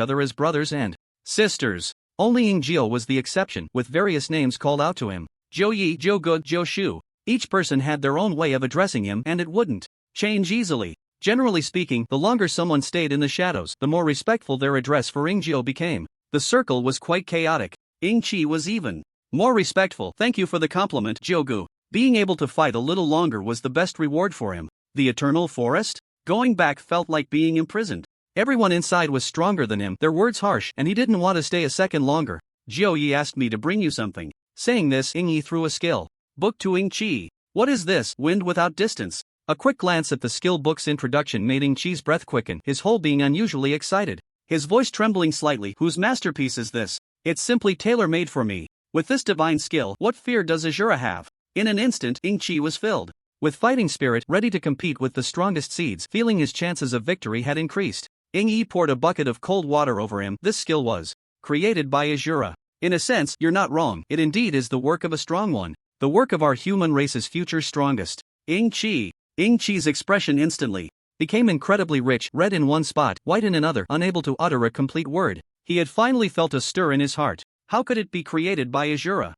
other as brothers and sisters. Only Ing Jiu was the exception, with various names called out to him. Jiu Yi, Jiu Good, Jiu Shu. Each person had their own way of addressing him, and it wouldn't change easily. Generally speaking, the longer someone stayed in the shadows, the more respectful their address for Ing Jiu became. The circle was quite chaotic. Ing Chi was even more respectful. Thank you for the compliment, Jiogu. Being able to fight a little longer was the best reward for him. The eternal forest? Going back felt like being imprisoned. Everyone inside was stronger than him, their words harsh, and he didn't want to stay a second longer. Jiu Yi asked me to bring you something. Saying this, Ing Yi threw a skill book to Ing Chi. What is this? Wind without distance. A quick glance at the skill book's introduction made Ing Chi's breath quicken, his whole being unusually excited. His voice trembling slightly. Whose masterpiece is this? It's simply tailor-made for me. With this divine skill, what fear does Azura have? In an instant, Ing Chi was filled with fighting spirit, ready to compete with the strongest seeds, feeling his chances of victory had increased. Ing Yi poured a bucket of cold water over him. This skill was created by Azura. In a sense, you're not wrong. It indeed is the work of a strong one. The work of our human race's future strongest. Ing Chi's expression instantly became incredibly rich, red in one spot, white in another, unable to utter a complete word. He had finally felt a stir in his heart. How could it be created by Azura?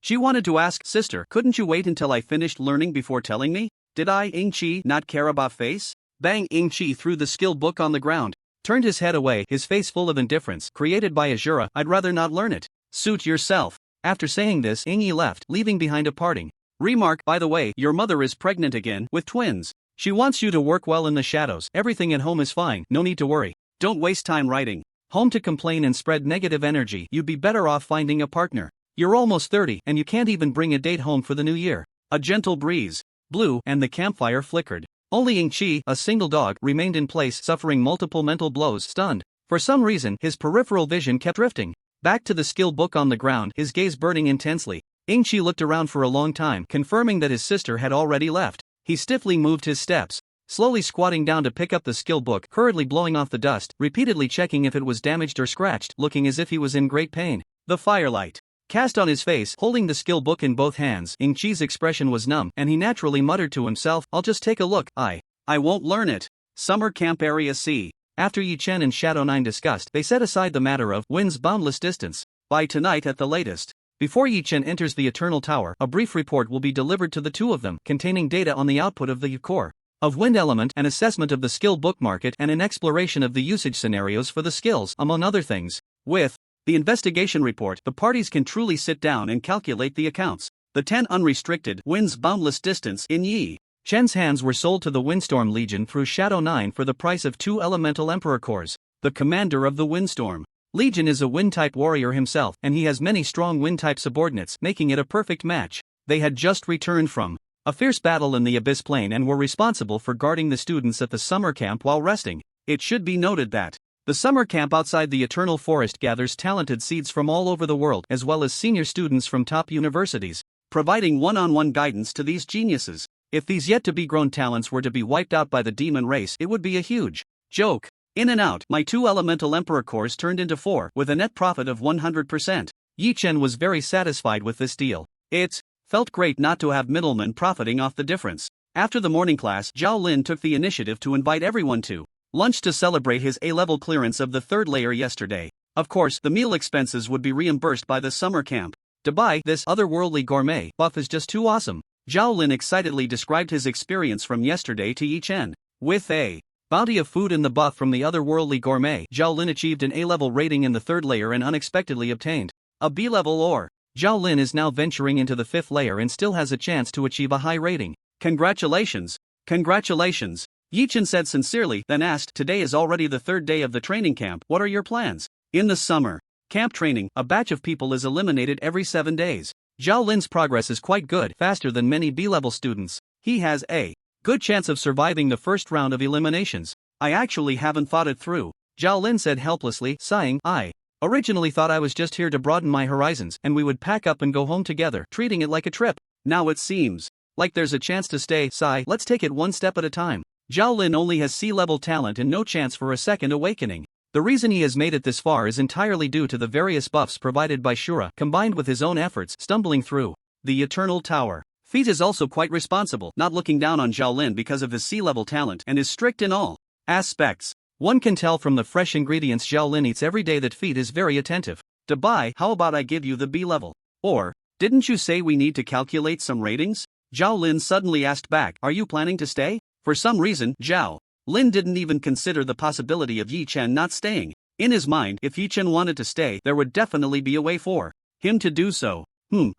She wanted to ask, sister, couldn't you wait until I finished learning before telling me? Did I, Ing Chi, not care about face? Bang! Ing Chi threw the skill book on the ground, turned his head away, his face full of indifference. Created by Azura, I'd rather not learn it. Suit yourself. After saying this, Ing Yi left, leaving behind a parting remark. By the way, your mother is pregnant again, with twins. She wants you to work well in the shadows. Everything at home is fine, no need to worry. Don't waste time writing home to complain and spread negative energy. You'd be better off finding a partner. You're almost 30, and you can't even bring a date home for the new year. A gentle breeze blew, and the campfire flickered. Only Ing Chi, a single dog, remained in place, suffering multiple mental blows. Stunned, for some reason, his peripheral vision kept drifting back to the skill book on the ground, his gaze burning intensely. Ing Chi looked around for a long time, confirming that his sister had already left. He stiffly moved his steps, slowly squatting down to pick up the skill book, hurriedly blowing off the dust, repeatedly checking if it was damaged or scratched, looking as if he was in great pain. The firelight cast on his face, holding the skill book in both hands. Ing Chi's expression was numb, and he naturally muttered to himself, I'll just take a look. I won't learn it. Summer Camp Area C. After Yi Chen and Shadow 9 discussed, they set aside the matter of Wind's Boundless distance. By tonight at the latest. Before Yi Chen enters the Eternal Tower, a brief report will be delivered to the two of them, containing data on the output of the core of Wind Element, an assessment of the skill book market, and an exploration of the usage scenarios for the skills, among other things. With the investigation report, the parties can truly sit down and calculate the accounts. The 10 unrestricted Wind's Boundless distance in Yi Chen's hands were sold to the Windstorm Legion through Shadow 9 for the price of 2 elemental Emperor cores. The commander of the Windstorm Legion is a wind-type warrior himself, and he has many strong wind-type subordinates, making it a perfect match. They had just returned from a fierce battle in the Abyss Plain and were responsible for guarding the students at the summer camp while resting. It should be noted that the summer camp outside the Eternal Forest gathers talented seeds from all over the world as well as senior students from top universities, providing one-on-one guidance to these geniuses. If these yet-to-be-grown talents were to be wiped out by the demon race, it would be a huge joke. In and out, my 2 elemental Emperor cores turned into 4, with a net profit of 100%. Yi Chen was very satisfied with this deal. It felt great not to have middlemen profiting off the difference. After the morning class, Zhao Lin took the initiative to invite everyone to lunch to celebrate his A-level clearance of the 3rd layer yesterday. Of course, the meal expenses would be reimbursed by the summer camp. To buy this otherworldly gourmet buff is just too awesome. Zhao Lin excitedly described his experience from yesterday to Yi Chen. With a bounty of food in the buff from the otherworldly gourmet, Zhao Lin achieved an A-level rating in the 3rd layer and unexpectedly obtained a B-level ore. Zhao Lin is now venturing into the 5th layer and still has a chance to achieve a high rating. Congratulations! Congratulations! Yi Chen said sincerely, then asked, today is already the 3rd day of the training camp, what are your plans? In the summer camp training, a batch of people is eliminated every 7 days. Zhao Lin's progress is quite good, faster than many B-level students. He has a good chance of surviving the first round of eliminations. I actually haven't thought it through, Zhao Lin said helplessly, sighing. I originally thought I was just here to broaden my horizons and we would pack up and go home together, treating it like a trip. Now it seems like there's a chance to stay. Sigh, let's take it one step at a time. Zhao Lin only has C-level talent and no chance for a second awakening. The reason he has made it this far is entirely due to the various buffs provided by Shura, combined with his own efforts stumbling through the Eternal Tower. Feet is also quite responsible, not looking down on Zhao Lin because of his C-level talent and is strict in all aspects. One can tell from the fresh ingredients Zhao Lin eats every day that Feet is very attentive. To buy, how about I give you the B-level? Or, didn't you say we need to calculate some ratings? Zhao Lin suddenly asked back, are you planning to stay? For some reason, Zhao Lin didn't even consider the possibility of Yi Chen not staying. In his mind, if Yi Chen wanted to stay, there would definitely be a way for him to do so.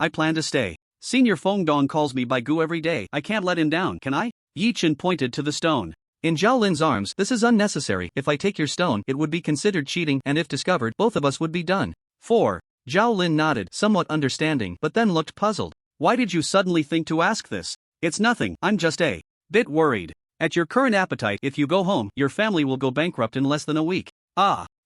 I plan to stay. Senior Feng Dong calls me by Gu every day, I can't let him down, can I? Yi Chen pointed to the stone in Zhao Lin's arms. This is unnecessary, if I take your stone, it would be considered cheating, and if discovered, both of us would be done. 4. Zhao Lin nodded, somewhat understanding, but then looked puzzled. Why did you suddenly think to ask this? It's nothing, I'm just a bit worried. At your current appetite, if you go home, your family will go bankrupt in less than a week.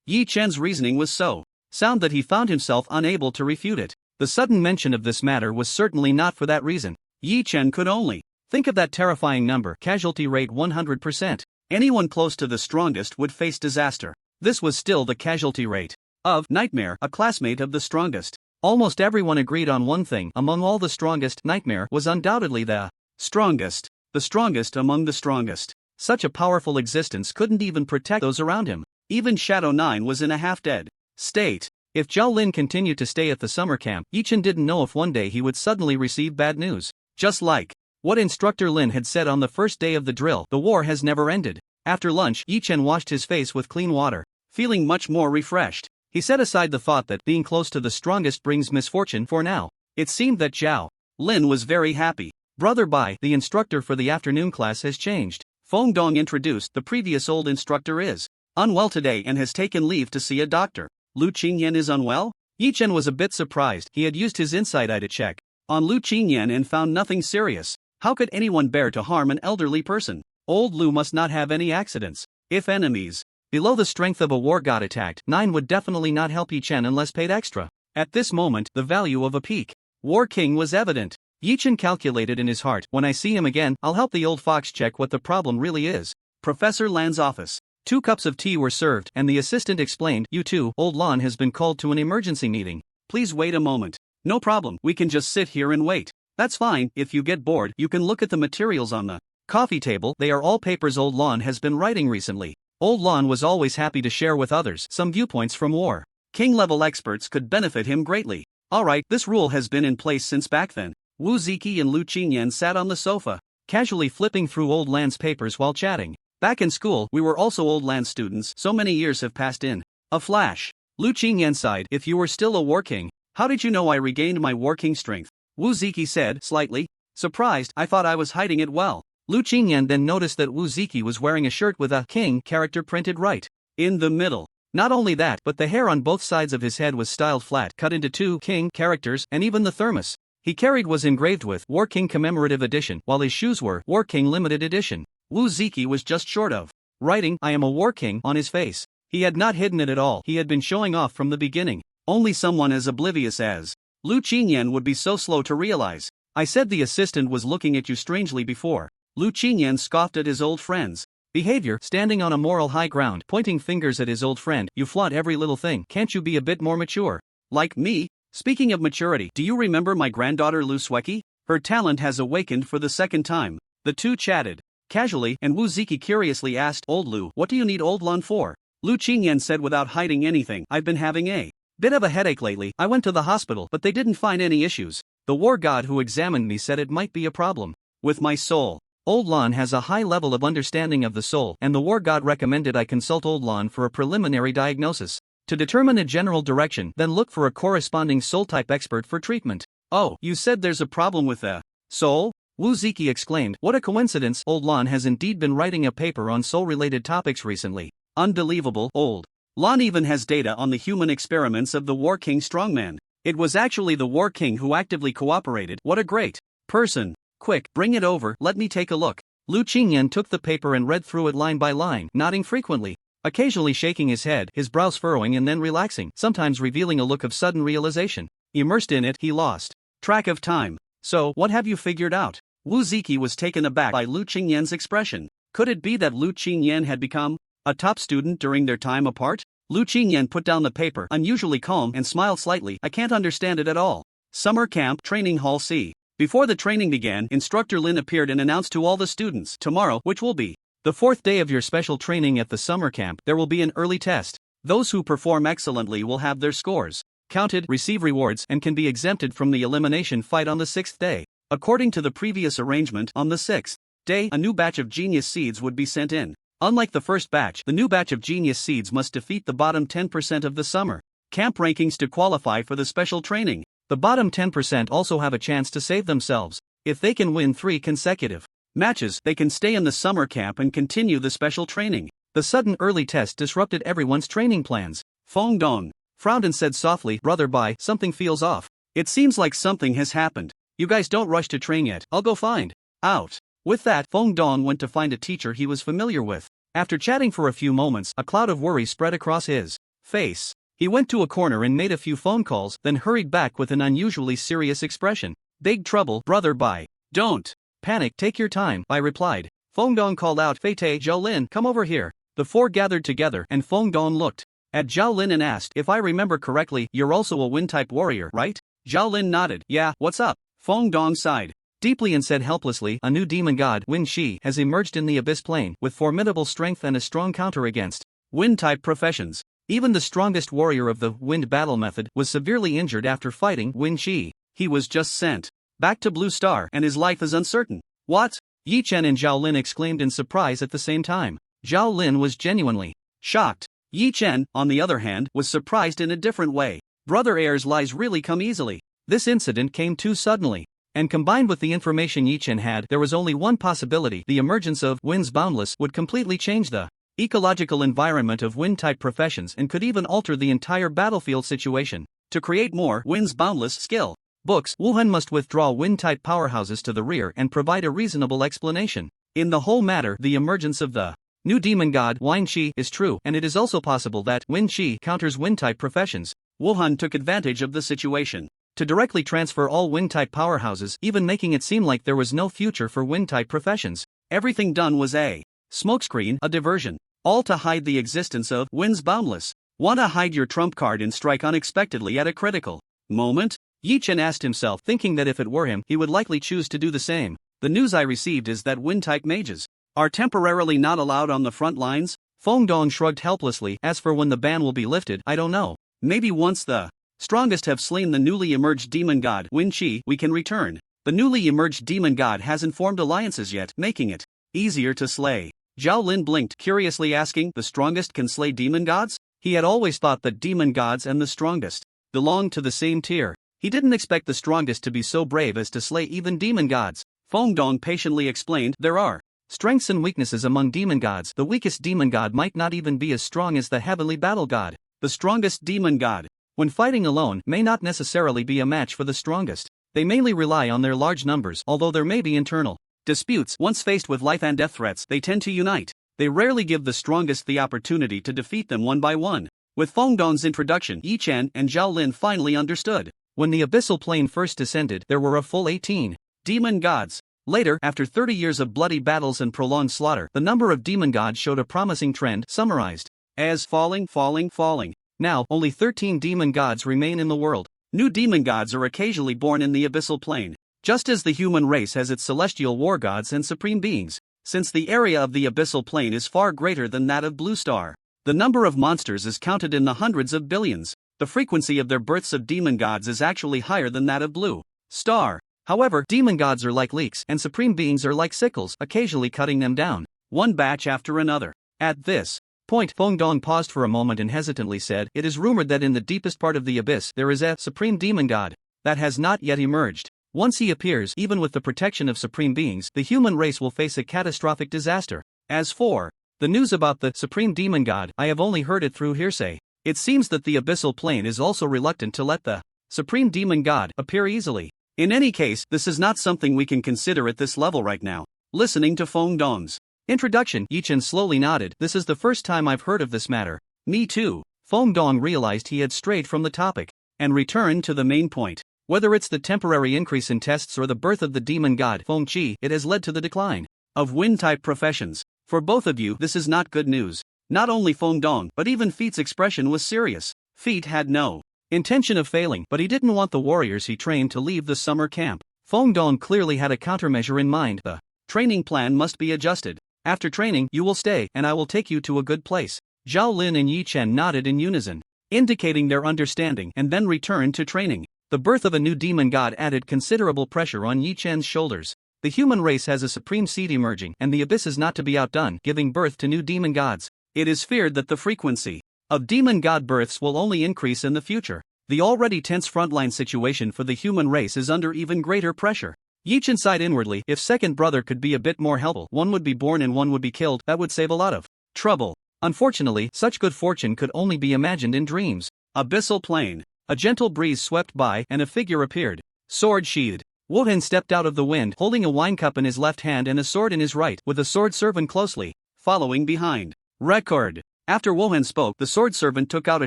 Yi Chen's reasoning was so sound that he found himself unable to refute it. The sudden mention of this matter was certainly not for that reason. Yi Chen could only think of that terrifying number, casualty rate 100%. Anyone close to the strongest would face disaster. This was still the casualty rate of Nightmare, a classmate of the strongest. Almost everyone agreed on one thing, among all the strongest, Nightmare was undoubtedly the strongest. The strongest among the strongest. Such a powerful existence couldn't even protect those around him. Even Shadow 9 was in a half-dead state. If Zhao Lin continued to stay at the summer camp, Yi Chen didn't know if one day he would suddenly receive bad news. Just like what Instructor Lin had said on the first day of the drill, the war has never ended. After lunch, Yi Chen washed his face with clean water, feeling much more refreshed. He set aside the thought that being close to the strongest brings misfortune for now. It seemed that Zhao Lin was very happy. Brother Bai, the instructor for the afternoon class, has changed. Feng Dong introduced, the previous old instructor is unwell today and has taken leave to see a doctor. Lu Qingyan is unwell? Yi Chen was a bit surprised. He had used his insight eye to check on Lu Qingyan and found nothing serious. How could anyone bear to harm an elderly person? Old Lu must not have any accidents. If enemies below the strength of a war god attacked, 9 would definitely not help Yi Chen unless paid extra. At this moment, the value of a peak War King was evident. Yi Chen calculated in his heart, when I see him again, I'll help the old fox check what the problem really is. Professor Lan's office. 2 cups of tea were served, and the assistant explained, you too, old Lan has been called to an emergency meeting. Please wait a moment. No problem, we can just sit here and wait. That's fine, if you get bored, you can look at the materials on the coffee table, they are all papers old Lan has been writing recently. Old Lan was always happy to share with others some viewpoints from war. King-level experts could benefit him greatly. Alright, this rule has been in place since back then. Wu Ziki and Lu Qingyan sat on the sofa, casually flipping through old Lan's papers while chatting. Back in school, we were also old Lan students, so many years have passed in a flash. Lu Qingyan sighed, if you were still a war king, how did you know I regained my war king strength? Wu Ziki said, slightly surprised, I thought I was hiding it well. Lu Qingyan then noticed that Wu Ziki was wearing a shirt with a king character printed right in the middle. Not only that, but the hair on both sides of his head was styled flat, cut into 2 king characters, and even the thermos he carried was engraved with War King Commemorative Edition, while his shoes were War King Limited Edition. Wu Ziki was just short of writing "I am a War King" on his face. He had not hidden it at all, he had been showing off from the beginning. Only someone as oblivious as Lu Qingyan would be so slow to realize. I said the assistant was looking at you strangely before. Lu Qingyan scoffed at his old friend's behavior, standing on a moral high ground, pointing fingers at his old friend. You flaunt every little thing, can't you be a bit more mature? Like me? Speaking of maturity, do you remember my granddaughter Lu Sweki? Her talent has awakened for the second time. The two chatted casually, and Wu Ziki curiously asked old Lu, what do you need old Lun for? Lu Qingyan said without hiding anything, I've been having a bit of a headache lately. I went to the hospital, but they didn't find any issues. The war god who examined me said it might be a problem with my soul. Old Lun has a high level of understanding of the soul, and the war god recommended I consult Old Lun for a preliminary diagnosis. To determine a general direction, then look for a corresponding soul-type expert for treatment. Oh, you said there's a problem with the soul? Wu Ziki exclaimed, what a coincidence, Old Lun has indeed been writing a paper on soul-related topics recently. Unbelievable, Old Lun even has data on the human experiments of the War King strongman. It was actually the War King who actively cooperated. What a great person. Quick, bring it over, let me take a look. Lu Qingyan took the paper and read through it line by line, nodding frequently, occasionally shaking his head, his brows furrowing and then relaxing, sometimes revealing a look of sudden realization. Immersed in it, he lost track of time. So, what have you figured out? Wu Ziki was taken aback by Lu Qingyan's expression. Could it be that Lu Qingyan had become a top student during their time apart? Lu Qingyan put down the paper, unusually calm, and smiled slightly. I can't understand it at all. Summer Camp, Training Hall C. Before the training began, Instructor Lin appeared and announced to all the students, tomorrow, which will be the 4th day of your special training at the summer camp, there will be an early test. Those who perform excellently will have their scores counted, receive rewards, and can be exempted from the elimination fight on the 6th day. According to the previous arrangement, on the 6th day, a new batch of genius seeds would be sent in. Unlike the first batch, the new batch of genius seeds must defeat the bottom 10% of the summer camp rankings to qualify for the special training. The bottom 10% also have a chance to save themselves. If they can win 3 consecutive matches, they can stay in the summer camp and continue the special training. The sudden early test disrupted everyone's training plans. Feng Dong frowned and said softly, Brother Bai, something feels off. It seems like something has happened. You guys don't rush to train yet, I'll go find out. With that, Feng Dong went to find a teacher he was familiar with. After chatting for a few moments, a cloud of worry spread across his face. He went to a corner and made a few phone calls, then hurried back with an unusually serious expression. Big trouble, Brother Bai. Don't panic, take your time, I replied. Feng Dong called out, Fei Zhao Lin, come over here. The 4 gathered together, and Feng Dong looked at Zhao Lin and asked, if I remember correctly, you're also a wind-type warrior, right? Zhao Lin nodded. Yeah, what's up? Feng Dong sighed deeply and said helplessly, a new demon god, Wind Shi, has emerged in the abyss plane, with formidable strength and a strong counter against wind-type professions. Even the strongest warrior of the wind battle method was severely injured after fighting Wind Shi. He was just sent back to Blue Star, and his life is uncertain. What? Yi Chen and Zhao Lin exclaimed in surprise at the same time. Zhao Lin was genuinely shocked. Yi Chen, on the other hand, was surprised in a different way. Brother Air's lies really come easily. This incident came too suddenly. And combined with the information Yi Chen had, there was only one possibility: the emergence of Winds Boundless would completely change the ecological environment of wind-type professions and could even alter the entire battlefield situation. To create more Winds Boundless skill books, Wuhan must withdraw wind-type powerhouses to the rear and provide a reasonable explanation. In the whole matter, the emergence of the new demon god, Wind Shi, is true, and it is also possible that Wind Shi counters wind-type professions. Wuhan took advantage of the situation to directly transfer all wind-type powerhouses, even making it seem like there was no future for wind-type professions. Everything done was a smokescreen, a diversion, all to hide the existence of Winds Boundless. Wanna hide your trump card and strike unexpectedly at a critical moment? Yi Chen asked himself, thinking that if it were him, he would likely choose to do the same. The news I received is that wind-type mages are temporarily not allowed on the front lines. Feng Dong shrugged helplessly. As for when the ban will be lifted, I don't know. Maybe once the strongest have slain the newly emerged demon god, Wind Shi, we can return. The newly emerged demon god hasn't formed alliances yet, making it easier to slay. Zhao Lin blinked, curiously asking, the strongest can slay demon gods? He had always thought that demon gods and the strongest belonged to the same tier. He didn't expect the strongest to be so brave as to slay even demon gods. Fengdong patiently explained, there are strengths and weaknesses among demon gods. The weakest demon god might not even be as strong as the heavenly battle god. The strongest demon god, when fighting alone, may not necessarily be a match for the strongest. They mainly rely on their large numbers, although there may be internal disputes. Once faced with life and death threats, they tend to unite. They rarely give the strongest the opportunity to defeat them one by one. With Fengdong's introduction, Yi Chen and Zhao Lin finally understood. When the abyssal plane first descended, there were a full 18 demon gods. Later, after 30 years of bloody battles and prolonged slaughter, the number of demon gods showed a promising trend, summarized as falling. Now, only 13 demon gods remain in the world. New demon gods are occasionally born in the abyssal plane, just as the human race has its celestial war gods and supreme beings. Since the area of the abyssal plane is far greater than that of Blue Star, the number of monsters is counted in the hundreds of billions. The frequency of their births of demon gods is actually higher than that of Blue Star. However, demon gods are like leeks, and supreme beings are like sickles, occasionally cutting them down, one batch after another. At this point, Fengdong paused for a moment and hesitantly said, it is rumored that in the deepest part of the abyss there is a supreme demon god that has not yet emerged. Once he appears, even with the protection of supreme beings, the human race will face a catastrophic disaster. As for the news about the supreme demon god, I have only heard it through hearsay. It seems that the abyssal plane is also reluctant to let the supreme demon god appear easily. In any case, this is not something we can consider at this level right now. Listening to Fengdong's introduction, Yi Chen slowly nodded. This is the first time I've heard of this matter. Me too. Fengdong realized he had strayed from the topic and returned to the main point. Whether it's the temporary increase in tests or the birth of the demon god Fengqi, it has led to the decline of wind-type professions. For both of you, this is not good news. Not only Fengdong, but even Feet's expression was serious. Feet had no intention of failing, but he didn't want the warriors he trained to leave the summer camp. Fengdong clearly had a countermeasure in mind. The training plan must be adjusted. After training, you will stay, and I will take you to a good place. Zhao Lin and Yi Chen nodded in unison, indicating their understanding, and then returned to training. The birth of a new demon god added considerable pressure on Yi Chen's shoulders. The human race has a supreme seed emerging, and the abyss is not to be outdone, giving birth to new demon gods. It is feared that the frequency of demon god births will only increase in the future. The already tense frontline situation for the human race is under even greater pressure. Yi Chen sighed inwardly. If second brother could be a bit more helpful, one would be born and one would be killed, that would save a lot of trouble. Unfortunately, such good fortune could only be imagined in dreams. Abyssal plane. A gentle breeze swept by, and a figure appeared, sword sheathed. Wuhan stepped out of the wind, holding a wine cup in his left hand and a sword in his right, with the sword servant closely following behind. Record. After Wuhan spoke, the sword servant took out a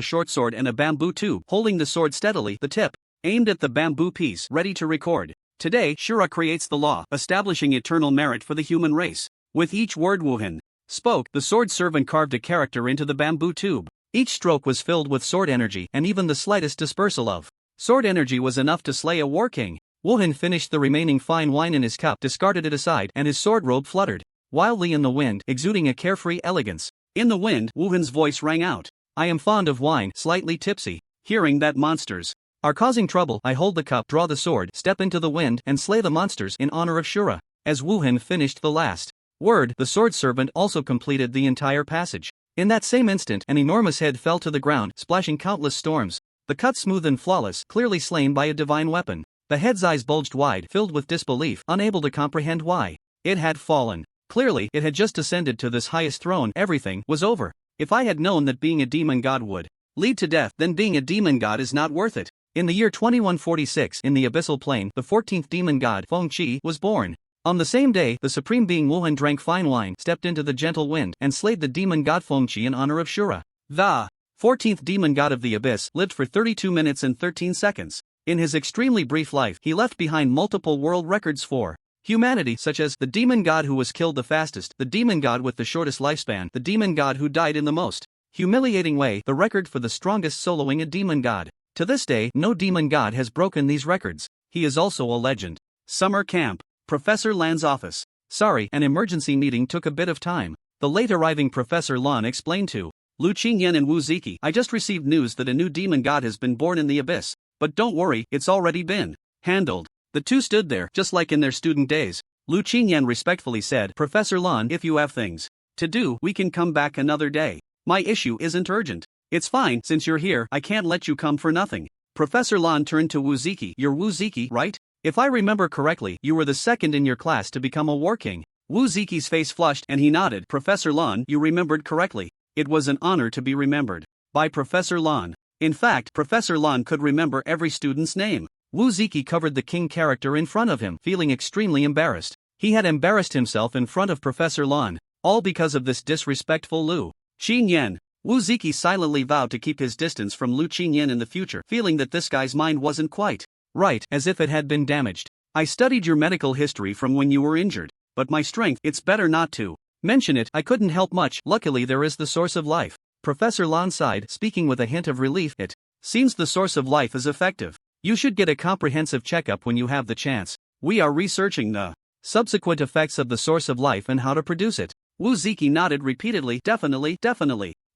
short sword and a bamboo tube, holding the sword steadily, the tip aimed at the bamboo piece, ready to record. Today, Shura creates the law, establishing eternal merit for the human race. With each word Wuhan spoke, the sword servant carved a character into the bamboo tube. Each stroke was filled with sword energy, and even the slightest dispersal of sword energy was enough to slay a war king. Wuhan finished the remaining fine wine in his cup, discarded it aside, and his sword robe fluttered wildly in the wind, exuding a carefree elegance. In the wind, Wuhan's voice rang out. I am fond of wine, slightly tipsy. Hearing that monsters are causing trouble, I hold the cup, draw the sword, step into the wind, and slay the monsters in honor of Shura. As Wuhan finished the last word, the sword servant also completed the entire passage. In that same instant, an enormous head fell to the ground, splashing countless storms. The cut smooth and flawless, clearly slain by a divine weapon. The head's eyes bulged wide, filled with disbelief, unable to comprehend why it had fallen. Clearly, it had just ascended to this highest throne. Everything was over. If I had known that being a demon god would lead to death, then being a demon god is not worth it. In the year 2146, in the abyssal plane, the 14th demon god, Fengqi, was born. On the same day, the supreme being Wuhan drank fine wine, stepped into the gentle wind, and slayed the demon god Fengqi in honor of Shura. The 14th demon god of the abyss lived for 32 minutes and 13 seconds. In his extremely brief life, he left behind multiple world records for humanity, such as the demon god who was killed the fastest, the demon god with the shortest lifespan, the demon god who died in the most humiliating way, the record for the strongest soloing a demon god. To this day, no demon god has broken these records. He is also a legend. Summer camp. Professor Lan's office. Sorry, an emergency meeting took a bit of time. The late arriving Professor Lan explained to Lu Qingyan and Wu Ziki, I just received news that a new demon god has been born in the abyss. But don't worry, it's already been handled. The two stood there, just like in their student days. Lu Qingyan respectfully said, Professor Lan, if you have things to do, we can come back another day. My issue isn't urgent. It's fine, since you're here, I can't let you come for nothing. Professor Lan turned to Wu Ziki. You're Wu Ziki, right? If I remember correctly, you were the second in your class to become a war king. Wu Ziqi's face flushed and he nodded. Professor Lan, you remembered correctly. It was an honor to be remembered by Professor Lan. In fact, Professor Lan could remember every student's name. Wu Ziqi covered the king character in front of him, feeling extremely embarrassed. He had embarrassed himself in front of Professor Lan, all because of this disrespectful Lu Qinyan. Wu Ziqi silently vowed to keep his distance from Lu Qinyan in the future, feeling that this guy's mind wasn't quite right, as if it had been damaged. I studied your medical history from when you were injured, but my strength, it's better not to mention it. I couldn't help much. Luckily there is the source of life. Professor Lan sighed, speaking with a hint of relief. It seems the source of life is effective. You should get a comprehensive checkup when you have the chance. We are researching the subsequent effects of the source of life and how to produce it. Wu Ziqi nodded repeatedly. Definitely.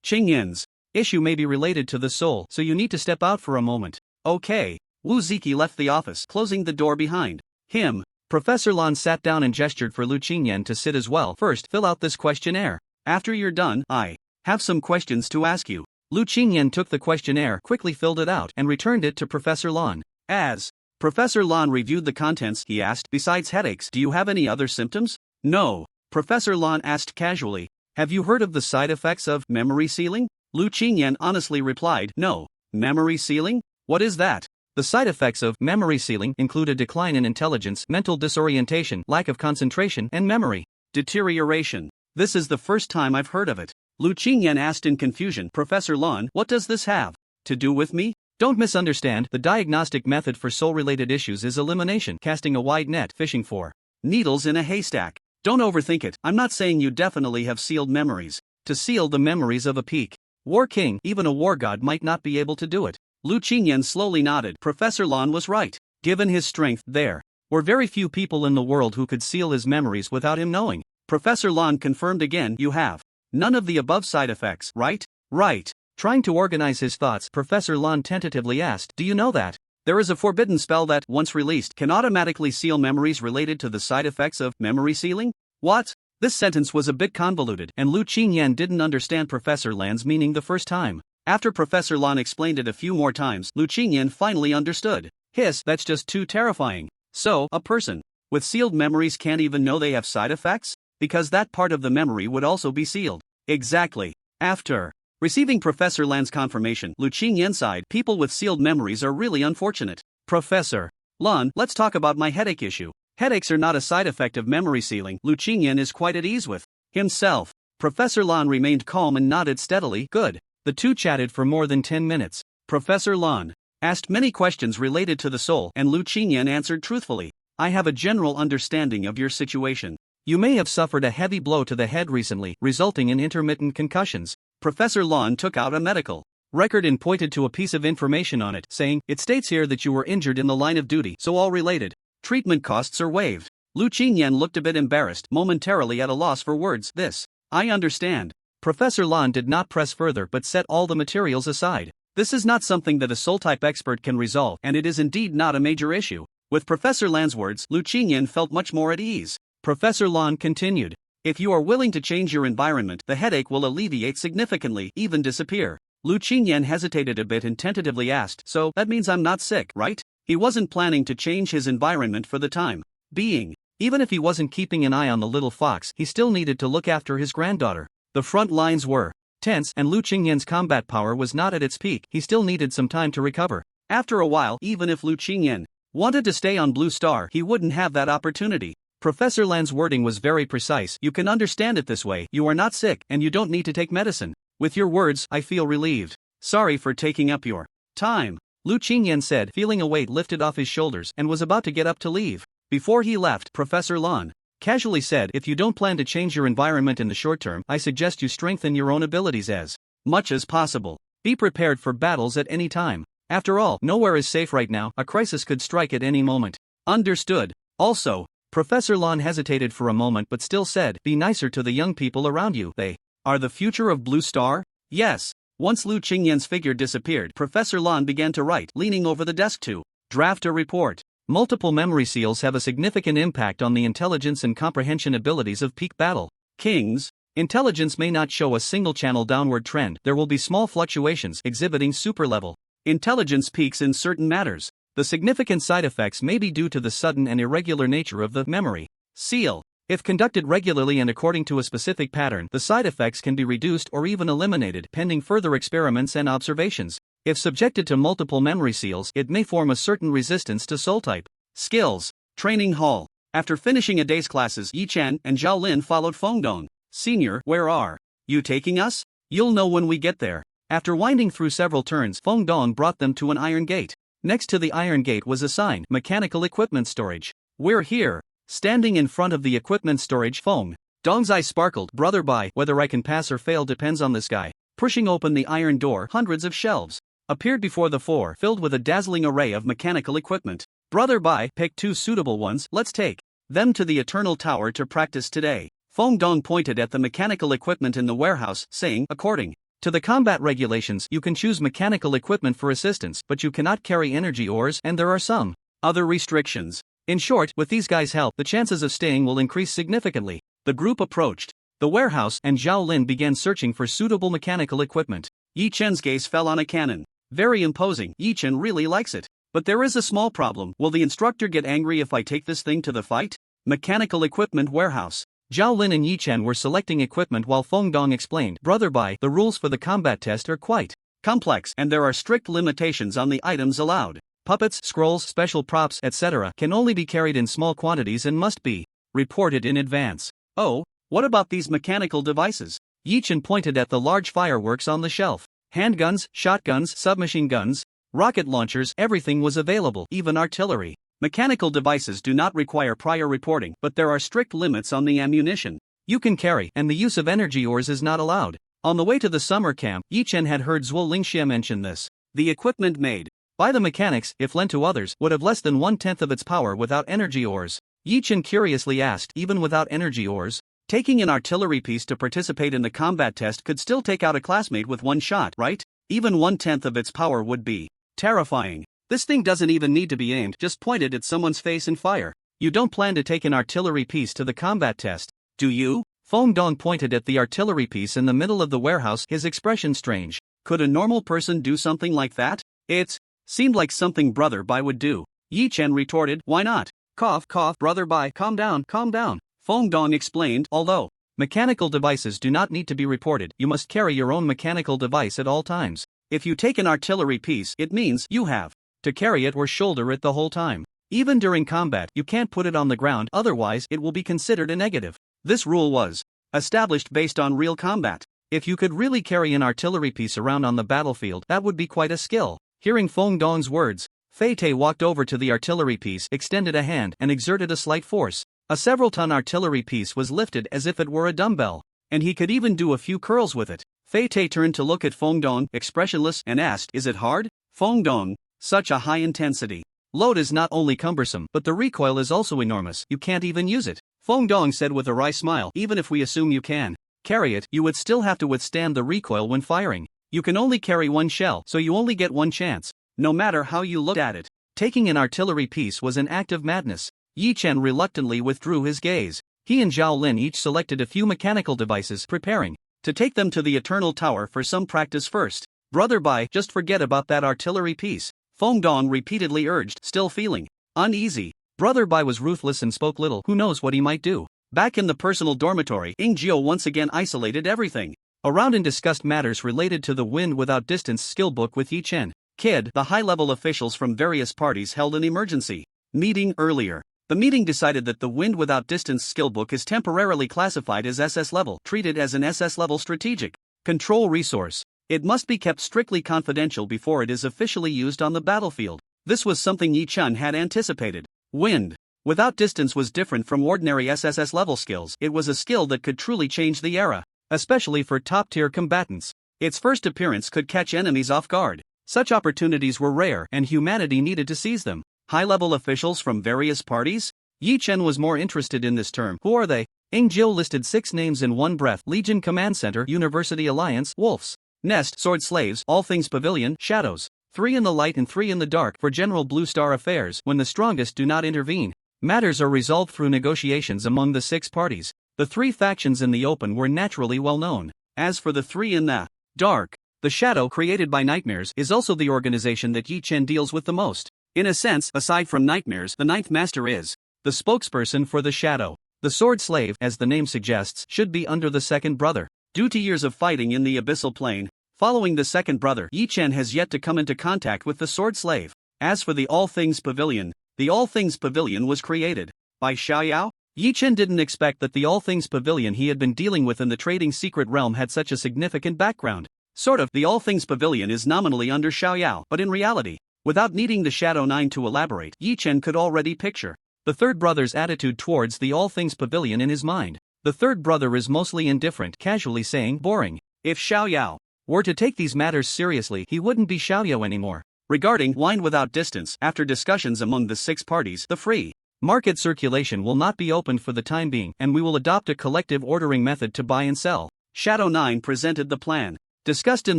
Qingyan's issue may be related to the soul, so you need to step out for a moment. Okay. Wu Ziqi left the office, closing the door behind him. Professor Lan sat down and gestured for Lu Qinyan to sit as well. First, fill out this questionnaire. After you're done, I have some questions to ask you. Lu Qinyan took the questionnaire, quickly filled it out, and returned it to Professor Lan. As Professor Lan reviewed the contents, he asked, besides headaches, do you have any other symptoms? No. Professor Lan asked casually, have you heard of the side effects of memory sealing? Lu Qinyan honestly replied, no. Memory sealing? What is that? The side effects of memory sealing include a decline in intelligence, mental disorientation, lack of concentration, and memory deterioration. This is the first time I've heard of it. Lu Qinyan asked in confusion. Professor Lan, what does this have to do with me? Don't misunderstand, the diagnostic method for soul-related issues is elimination, casting a wide net, fishing for needles in a haystack. Don't overthink it. I'm not saying you definitely have sealed memories. To seal the memories of a peak war king, even a war god might not be able to do it. Lu Qinyan slowly nodded. Professor Lan was right. Given his strength, there were very few people in the world who could seal his memories without him knowing. Professor Lan confirmed again, you have none of the above side effects, right? Right. Trying to organize his thoughts, Professor Lan tentatively asked, do you know that there is a forbidden spell that, once released, can automatically seal memories related to the side effects of memory sealing? What? This sentence was a bit convoluted, and Lu Qinyan didn't understand Professor Lan's meaning the first time. After Professor Lan explained it a few more times, Lu Qinyan finally understood. Hiss, that's just too terrifying. So, a person with sealed memories can't even know they have side effects? Because that part of the memory would also be sealed. Exactly. After receiving Professor Lan's confirmation, Lu Qinyan sighed. People with sealed memories are really unfortunate. Professor Lan, let's talk about my headache issue. Headaches are not a side effect of memory sealing. Lu Qinyan is quite at ease with himself. Professor Lan remained calm and nodded steadily. Good. The two chatted for more than 10 minutes. Professor Lan asked many questions related to the soul, and Lu Qinyan answered truthfully. I have a general understanding of your situation. You may have suffered a heavy blow to the head recently, resulting in intermittent concussions. Professor Lan took out a medical record and pointed to a piece of information on it, saying, it states here that you were injured in the line of duty, so all related treatment costs are waived. Lu Qinyan looked a bit embarrassed, momentarily at a loss for words. This, I understand. Professor Lan did not press further but set all the materials aside. This is not something that a soul-type expert can resolve, and it is indeed not a major issue. With Professor Lan's words, Lu Qinyan felt much more at ease. Professor Lan continued. If you are willing to change your environment, the headache will alleviate significantly, even disappear. Lu Qinyan hesitated a bit and tentatively asked, so, that means I'm not sick, right? He wasn't planning to change his environment for the time being. Even if he wasn't keeping an eye on the little fox, he still needed to look after his granddaughter. The front lines were tense, and Lu Qingyan's combat power was not at its peak. He still needed some time to recover. After a while, even if Lu Qingyan wanted to stay on Blue Star, he wouldn't have that opportunity. Professor Lan's wording was very precise. You can understand it this way. You are not sick, and you don't need to take medicine. With your words, I feel relieved. Sorry for taking up your time, Lu Qingyan said, feeling a weight lifted off his shoulders, and was about to get up to leave. Before he left, Professor Lan casually said, if you don't plan to change your environment in the short term, I suggest you strengthen your own abilities as much as possible. Be prepared for battles at any time. After all, nowhere is safe right now. A crisis could strike at any moment. Understood. Also, Professor Lan hesitated for a moment but still said, be nicer to the young people around you. They are the future of Blue Star? Yes. Once Lu Qingyan's figure disappeared, Professor Lan began to write, leaning over the desk to draft a report. Multiple memory seals have a significant impact on the intelligence and comprehension abilities of peak battle kings. Intelligence may not show a single-channel downward trend. There will be small fluctuations exhibiting super-level intelligence peaks in certain matters. The significant side effects may be due to the sudden and irregular nature of the memory seal. If conducted regularly and according to a specific pattern, the side effects can be reduced or even eliminated pending further experiments and observations. If subjected to multiple memory seals, it may form a certain resistance to soul type. Skills. Training Hall. After finishing a day's classes, Yi Chen and Zhao Lin followed Fengdong. Senior, where are you taking us? You'll know when we get there. After winding through several turns, Fengdong brought them to an iron gate. Next to the iron gate was a sign, Mechanical Equipment Storage. We're here. Standing in front of the equipment storage, Feng Dong's eyes sparkled. Brother Bai, whether I can pass or fail depends on this guy. Pushing open the iron door, hundreds of shelves appeared before the four, filled with a dazzling array of mechanical equipment. Brother Bai, pick 2 suitable ones, let's take them to the Eternal Tower to practice today. Feng Dong pointed at the mechanical equipment in the warehouse, saying, according to the combat regulations, you can choose mechanical equipment for assistance, but you cannot carry energy ores, and there are some other restrictions. In short, with these guys' help, the chances of staying will increase significantly. The group approached the warehouse, and Zhao Lin began searching for suitable mechanical equipment. Yi Chen's gaze fell on a cannon. Very imposing, Yi Chen really likes it. But there is a small problem. Will the instructor get angry if I take this thing to the fight? Mechanical equipment warehouse. Zhao Lin and Yi Chen were selecting equipment while Feng Dong explained, Brother Bai, the rules for the combat test are quite complex, and there are strict limitations on the items allowed. Puppets, scrolls, special props, etc. can only be carried in small quantities and must be reported in advance. Oh, what about these mechanical devices? Yi Chen pointed at the large fireworks on the shelf. Handguns, shotguns, submachine guns, rocket launchers, everything was available, even artillery. Mechanical devices do not require prior reporting, but there are strict limits on the ammunition you can carry, and the use of energy ores is not allowed. On the way to the summer camp, Yi Chen had heard Zhuo Lingxie mention this. The equipment made by the mechanics, if lent to others, would have less than 1/10 of its power without energy ores. Yi Chen curiously asked, even without energy ores? Taking an artillery piece to participate in the combat test could still take out a classmate with one shot, right? Even 1/10 of its power would be terrifying. This thing doesn't even need to be aimed, just point it at someone's face and fire. You don't plan to take an artillery piece to the combat test, do you? Feng Dong pointed at the artillery piece in the middle of the warehouse, his expression strange. Could a normal person do something like that? It seemed like something Brother Bai would do. Yi Chen retorted, why not? Cough, cough, Brother Bai, calm down, calm down. Feng Dong explained, although mechanical devices do not need to be reported, you must carry your own mechanical device at all times. If you take an artillery piece, it means you have to carry it or shoulder it the whole time. Even during combat, you can't put it on the ground, otherwise it will be considered a negative. This rule was established based on real combat. If you could really carry an artillery piece around on the battlefield, that would be quite a skill. Hearing Feng Dong's words, Fei Te walked over to the artillery piece, extended a hand, and exerted a slight force. A several-ton artillery piece was lifted as if it were a dumbbell, and he could even do a few curls with it. Fei Te turned to look at Feng Dong, expressionless, and asked, is it hard? Feng Dong, such a high-intensity load is not only cumbersome, but the recoil is also enormous, you can't even use it. Feng Dong said with a wry smile, even if we assume you can carry it, you would still have to withstand the recoil when firing. You can only carry one shell, so you only get one chance, no matter how you look at it. Taking an artillery piece was an act of madness. Yi Chen reluctantly withdrew his gaze. He and Zhao Lin each selected a few mechanical devices, preparing to take them to the Eternal Tower for some practice first. Brother Bai, just forget about that artillery piece, Feng Dong repeatedly urged, still feeling uneasy. Brother Bai was ruthless and spoke little, who knows what he might do. Back in the personal dormitory, Ying Jiao once again isolated everything around and discussed matters related to the Wind Without Distance skill book with Yi Chen. Kid, the high-level officials from various parties held an emergency meeting earlier. The meeting decided that the Wind Without Distance skill book is temporarily classified as SS level, treated as an SS level strategic control resource. It must be kept strictly confidential before it is officially used on the battlefield. This was something Yi Chen had anticipated. Wind Without Distance was different from ordinary SSS level skills. It was a skill that could truly change the era, especially for top-tier combatants. Its first appearance could catch enemies off guard. Such opportunities were rare, and humanity needed to seize them. High-level officials from various parties? Yi Chen was more interested in this term. Who are they? Ying Jiao listed 6 names in one breath: Legion Command Center, University Alliance, Wolves Nest, Sword Slaves, All Things Pavilion, Shadows. 3 in the light and 3 in the dark. For general Blue Star affairs, when the strongest do not intervene, matters are resolved through negotiations among the 6 parties. The 3 factions in the open were naturally well known. As for the 3 in the dark, the Shadow, created by nightmares, is also the organization that Yi Chen deals with the most. In a sense, aside from nightmares, the ninth master is the spokesperson for the shadow. The sword slave, as the name suggests, should be under the second brother. Due to years of fighting in the abyssal plane, following the second brother, Yi Chen has yet to come into contact with the sword slave. As for the All Things Pavilion, the All Things Pavilion was created by Xiaoyao. Yi Chen didn't expect that the All Things Pavilion he had been dealing with in the trading secret realm had such a significant background. Sort of, the All Things Pavilion is nominally under Xiaoyao, but in reality, without needing the Shadow Nine to elaborate, Yi Chen could already picture the third brother's attitude towards the All Things Pavilion in his mind. The third brother is mostly indifferent, casually saying, boring. If Xiaoyao were to take these matters seriously, he wouldn't be Xiaoyao anymore. Regarding Wine Without Distance, after discussions among the 6 parties, the free market circulation will not be opened for the time being, and we will adopt a collective ordering method to buy and sell. Shadow 9 presented the plan. Discussed in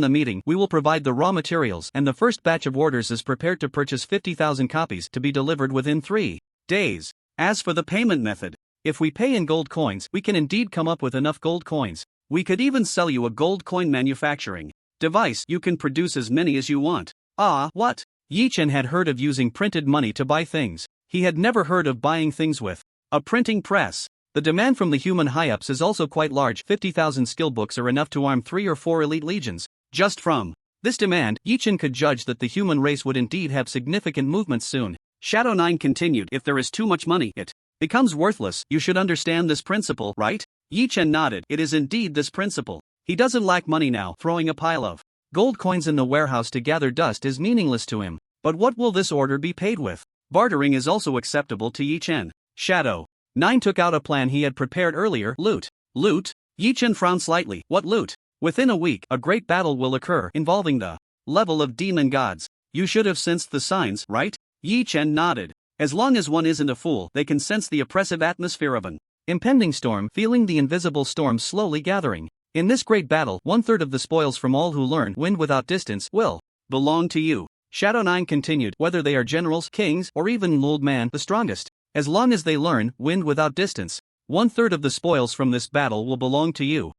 the meeting, we will provide the raw materials, and the first batch of orders is prepared to purchase 50,000 copies to be delivered within 3 days. As for the payment method, if we pay in gold coins, we can indeed come up with enough gold coins. We could even sell you a gold coin manufacturing device. You can produce as many as you want. Ah, what? Yi Chen had heard of using printed money to buy things. He had never heard of buying things with a printing press. The demand from the human high-ups is also quite large. 50,000 skill books are enough to arm 3 or 4 elite legions. Just from this demand, Yi Chen could judge that the human race would indeed have significant movements soon. Shadow 9 continued, if there is too much money, it becomes worthless. You should understand this principle, right? Yi Chen nodded. It is indeed this principle. He doesn't lack money now. Throwing a pile of gold coins in the warehouse to gather dust is meaningless to him. But what will this order be paid with? Bartering is also acceptable to Yi Chen. Shadow 9 took out a plan he had prepared earlier. Loot. Loot? Yi Chen frowned slightly. What loot? Within a week, a great battle will occur involving the level of demon gods. You should have sensed the signs, right? Yi Chen nodded. As long as one isn't a fool, they can sense the oppressive atmosphere of an impending storm, feeling the invisible storm slowly gathering. In this great battle, 1/3 of the spoils from all who learn Wind Without Distance will belong to you. Shadow 9 continued, whether they are generals, kings, or even old man, the strongest. As long as they learn Wind Without Distance, 1/3 of the spoils from this battle will belong to you.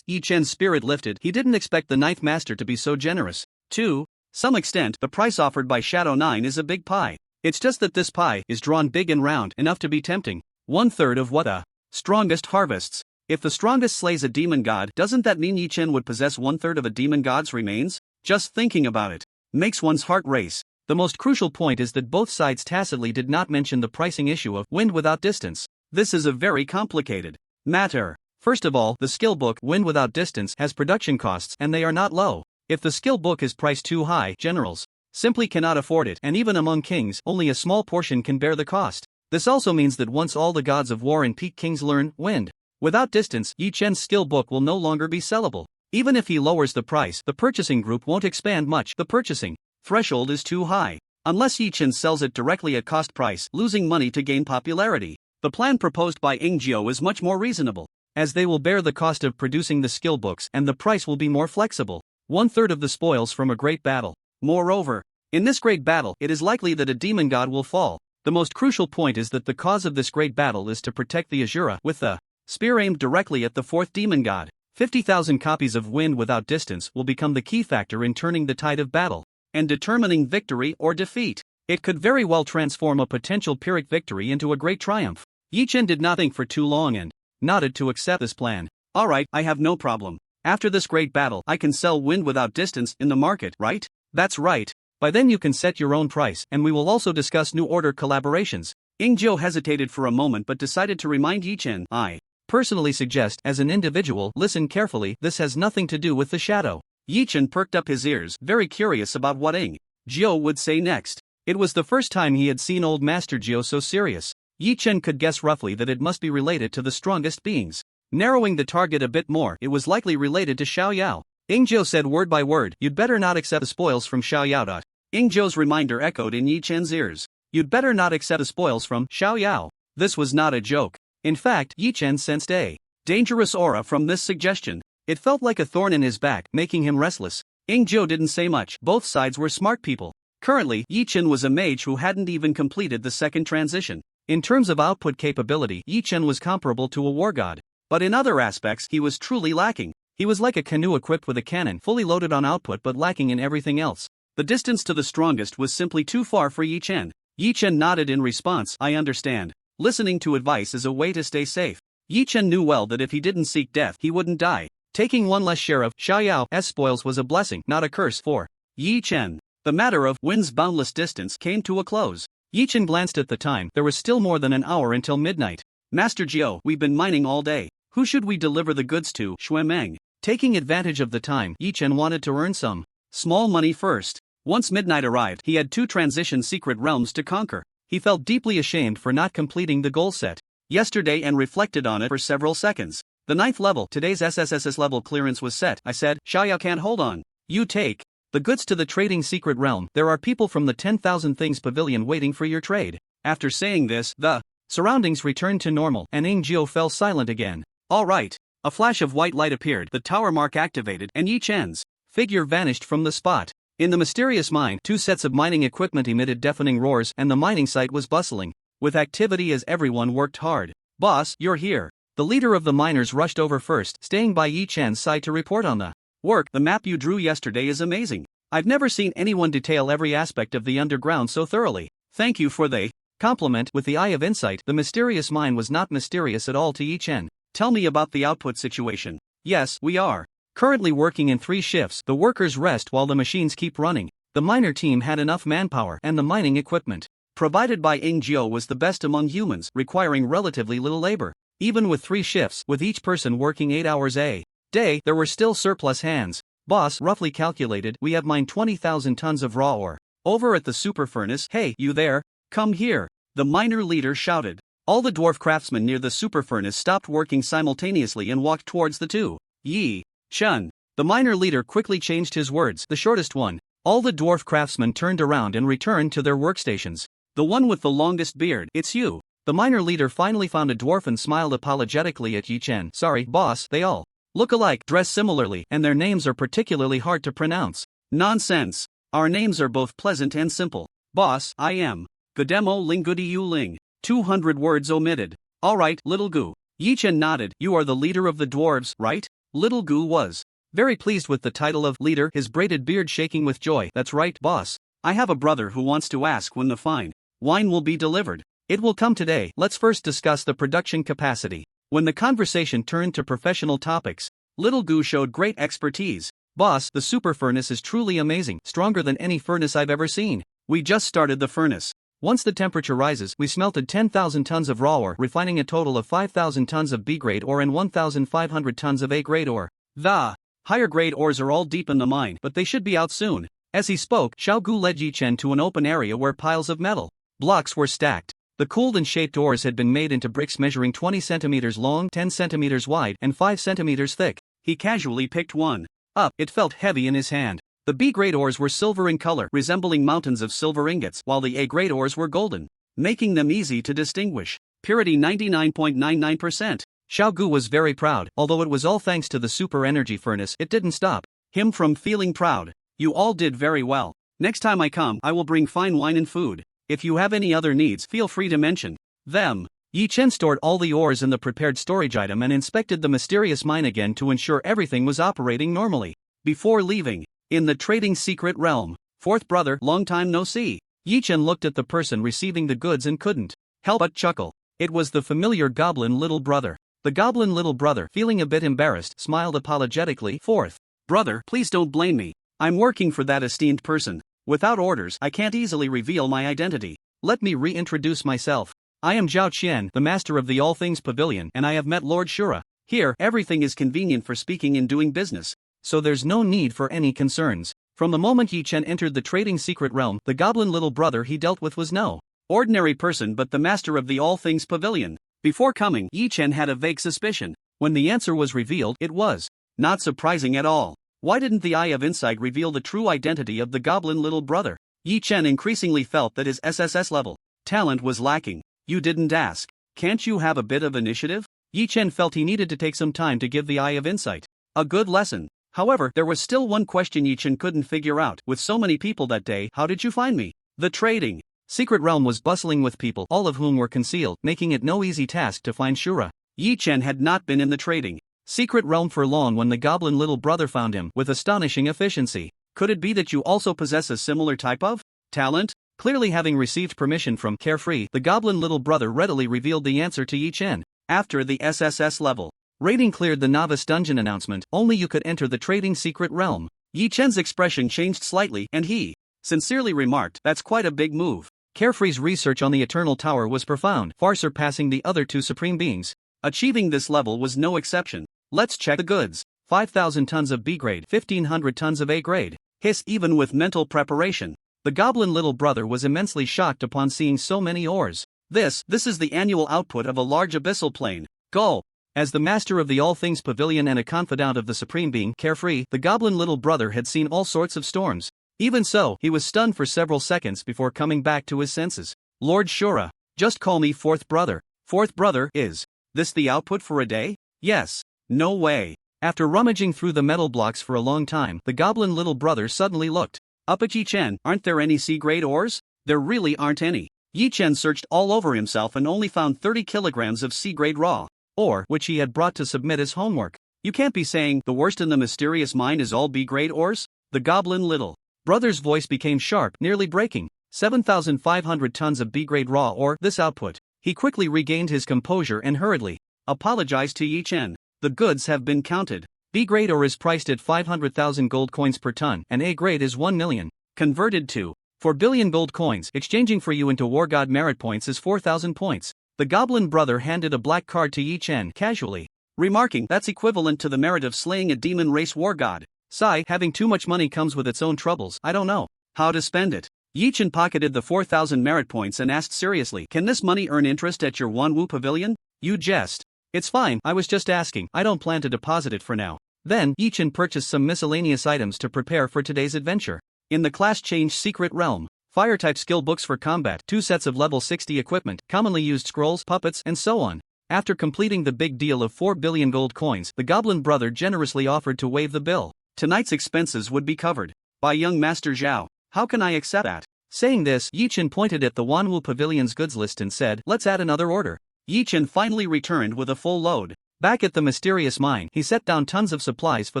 Yi Chen's spirit lifted. He didn't expect the ninth master to be so generous. To some extent, the price offered by Shadow 9 is a big pie. It's just that this pie is drawn big and round enough to be tempting. 1/3 of what the strongest harvests. If the strongest slays a demon god, doesn't that mean Yi Chen would possess 1/3 of a demon god's remains? Just thinking about it makes one's heart race. The most crucial point is that both sides tacitly did not mention the pricing issue of Wind Without Distance. This is a very complicated matter. First of all, the skill book Wind Without Distance has production costs, and they are not low. If the skill book is priced too high, generals simply cannot afford it, and even among kings, only a small portion can bear the cost. This also means that once all the gods of war and peak kings learn Wind Without Distance, Yi Chen's skill book will no longer be sellable. Even if he lowers the price, the purchasing group won't expand much. The purchasing threshold is too high. Unless Yi Chen sells it directly at cost price, losing money to gain popularity. The plan proposed by Engjio is much more reasonable, as they will bear the cost of producing the skill books and the price will be more flexible. 1/3 of the spoils from a great battle. Moreover, in this great battle, it is likely that a demon god will fall. The most crucial point is that the cause of this great battle is to protect the Azura with the spear aimed directly at the 4th demon god. 50,000 copies of Wind Without Distance will become the key factor in turning the tide of battle and determining victory or defeat. It could very well transform a potential Pyrrhic victory into a great triumph. Yi Chen did not think for too long and nodded to accept this plan. Alright, I have no problem. After this great battle, I can sell Wind Without Distance in the market, right? That's right. By then you can set your own price, and we will also discuss new order collaborations. Engjio hesitated for a moment but decided to remind Yi Chen, I personally suggest, as an individual, listen carefully, this has nothing to do with the shadow. Yi Chen perked up his ears, very curious about what Engjio would say next. It was the first time he had seen old Master Jio so serious. Yi Chen could guess roughly that it must be related to the strongest beings. Narrowing the target a bit more, it was likely related to Xiaoyao. Engjio said word by word, you'd better not accept the spoils from Xiaoyao. Engjio's reminder echoed in Yi Chen's ears. You'd better not accept the spoils from Xiaoyao. This was not a joke. In fact, Yi Chen sensed a dangerous aura from this suggestion. It felt like a thorn in his back, making him restless. Engjio didn't say much. Both sides were smart people. Currently, Yi Chen was a mage who hadn't even completed the second transition. In terms of output capability, Yi Chen was comparable to a war god. But in other aspects, he was truly lacking. He was like a canoe equipped with a cannon, fully loaded on output but lacking in everything else. The distance to the strongest was simply too far for Yi Chen. Yi Chen nodded in response. I understand. Listening to advice is a way to stay safe. Yi Chen knew well that if he didn't seek death, he wouldn't die. Taking one less share of Xiaoyao's spoils was a blessing, not a curse for Yi Chen. The matter of Win's boundless distance came to a close. Yi Chen glanced at the time. There was still more than an hour until midnight. Master Jiao, we've been mining all day. Who should we deliver the goods to? Xuemeng. Taking advantage of the time, Yi Chen wanted to earn some small money first. Once midnight arrived, he had 2 transition secret realms to conquer. He felt deeply ashamed for not completing the goal set yesterday and reflected on it for several seconds. The 9th level, today's SSS level clearance was set. I said, Xiaoyao can't hold on. You take the goods to the trading secret realm. There are people from the 10,000 Things Pavilion waiting for your trade. After saying this, the surroundings returned to normal, and Jiao fell silent again. All right. A flash of white light appeared, the tower mark activated, and Yi Chen's figure vanished from the spot. In the mysterious mine, 2 sets of mining equipment emitted deafening roars, and the mining site was bustling with activity as everyone worked hard. Boss, you're here. The leader of the miners rushed over first, staying by Yi Chen's side to report on the work. The map you drew yesterday is amazing. I've never seen anyone detail every aspect of the underground so thoroughly. Thank you for the compliment. With the eye of insight, the mysterious mine was not mysterious at all to Yi Chen. Tell me about the output situation. Yes, we are currently working in 3 shifts. The workers rest while the machines keep running. The miner team had enough manpower, and the mining equipment provided by Jiao was the best among humans, requiring relatively little labor. Even with 3 shifts, with each person working 8 hours a day, there were still surplus hands. Boss, roughly calculated, we have mined 20,000 tons of raw ore. Over at the super furnace. Hey, you there? Come here. The miner leader shouted. All the dwarf craftsmen near the super furnace stopped working simultaneously and walked towards the 2. Yi Chen. The miner leader quickly changed his words. The shortest one. All the dwarf craftsmen turned around and returned to their workstations. The one with the longest beard. It's you. The miner leader finally found a dwarf and smiled apologetically at Yi Chen. Sorry, boss, they all look alike, dress similarly, and their names are particularly hard to pronounce. Nonsense. Our names are both pleasant and simple. Boss, I am Gudemo Lingudi Yu Ling. 200 words omitted. Alright, Little Gu. Yi Chen nodded. You are the leader of the dwarves, right? Little Gu was very pleased with the title of leader, his braided beard shaking with joy. That's right, boss. I have a brother who wants to ask when the fine wine will be delivered. It will come today. Let's first discuss the production capacity. When the conversation turned to professional topics, Little Gu showed great expertise. Boss, the super furnace is truly amazing, stronger than any furnace I've ever seen. We just started the furnace. Once the temperature rises, we smelted 10,000 tons of raw ore, refining a total of 5,000 tons of B-grade ore and 1,500 tons of A-grade ore. The higher grade ores are all deep in the mine, but they should be out soon. As he spoke, Xiao Gu led Yi Chen to an open area where piles of metal blocks were stacked. The cooled and shaped ores had been made into bricks measuring 20 centimeters long, 10 centimeters wide, and 5 centimeters thick. He casually picked one up. It felt heavy in his hand. The B-grade ores were silver in color, resembling mountains of silver ingots, while the A-grade ores were golden, making them easy to distinguish. Purity 99.99%. Xiao Gu was very proud. Although it was all thanks to the super energy furnace, it didn't stop him from feeling proud. You all did very well. Next time I come, I will bring fine wine and food. If you have any other needs, feel free to mention them. Yi Chen stored all the ores in the prepared storage item and inspected the mysterious mine again to ensure everything was operating normally. Before leaving, in the trading secret realm, 4th brother, long time no see. Yi Chen looked at the person receiving the goods and couldn't help but chuckle. It was the familiar goblin little brother. The goblin little brother, feeling a bit embarrassed, smiled apologetically. 4th brother, please don't blame me. I'm working for that esteemed person. Without orders, I can't easily reveal my identity. Let me reintroduce myself. I am Zhao Qian, the master of the All Things Pavilion, and I have met Lord Shura. Here, everything is convenient for speaking and doing business, so there's no need for any concerns. From the moment Yi Chen entered the trading secret realm, the goblin little brother he dealt with was no ordinary person but the master of the All Things Pavilion. Before coming, Yi Chen had a vague suspicion. When the answer was revealed, it was not surprising at all. Why didn't the Eye of Insight reveal the true identity of the goblin little brother? Yi Chen increasingly felt that his SSS level talent was lacking. You didn't ask. Can't you have a bit of initiative? Yi Chen felt he needed to take some time to give the Eye of Insight a good lesson. However, there was still one question Yi Chen couldn't figure out. With so many people that day, how did you find me? The trading secret realm was bustling with people, all of whom were concealed, making it no easy task to find Shura. Yi Chen had not been in the trading secret realm for long when the goblin little brother found him with astonishing efficiency. Could it be that you also possess a similar type of talent? Clearly having received permission from Carefree, the goblin little brother readily revealed the answer to Yi Chen. After the SSS level rating cleared the novice dungeon announcement, only you could enter the trading secret realm. Yi Chen's expression changed slightly and he sincerely remarked, "That's quite a big move." Carefree's research on the Eternal Tower was profound, far surpassing the other two supreme beings. Achieving this level was no exception. Let's check the goods. 5,000 tons of B grade, 1,500 tons of A grade. Hiss, even with mental preparation. The goblin little brother was immensely shocked upon seeing so many ores. This is the annual output of a large abyssal plane. Go! As the master of the All Things Pavilion and a confidant of the Supreme Being, Carefree, the goblin little brother had seen all sorts of storms. Even so, he was stunned for several seconds before coming back to his senses. Lord Shura, just call me Fourth Brother. Fourth Brother, is this the output for a day? Yes. No way. After rummaging through the metal blocks for a long time, the goblin little brother suddenly looked up at Yi Chen. Aren't there any C-grade ores? There really aren't any. Yi Chen searched all over himself and only found 30 kilograms of C-grade raw ore, which he had brought to submit as homework. You can't be saying the worst in the mysterious mine is all B-grade ores? The goblin little brother's voice became sharp, nearly breaking. 7,500 tons of B-grade raw ore, this output. He quickly regained his composure and hurriedly apologized to Yi Chen. The goods have been counted. B-grade ore is priced at 500,000 gold coins per ton, and A-grade is 1 million. Converted to 4 billion gold coins, exchanging for you into War God merit points is 4,000 points. The goblin brother handed a black card to Yi Chen casually, remarking, "That's equivalent to the merit of slaying a demon race war god." Sigh, having too much money comes with its own troubles. I don't know how to spend it. Yi Chen pocketed the 4,000 merit points and asked seriously, "Can this money earn interest at your Wanwu Pavilion?" You jest. It's fine, I was just asking, I don't plan to deposit it for now. Then, Yi Chen purchased some miscellaneous items to prepare for today's adventure. In the class change secret realm, fire-type skill books for combat, 2 sets of level 60 equipment, commonly used scrolls, puppets, and so on. After completing the big deal of 4 billion gold coins, the goblin brother generously offered to waive the bill. Tonight's expenses would be covered by young Master Zhao. How can I accept that? Saying this, Yi Chen pointed at the Wanwu Pavilion's goods list and said, "Let's add another order." Yi Chen finally returned with a full load. Back at the mysterious mine, he set down tons of supplies for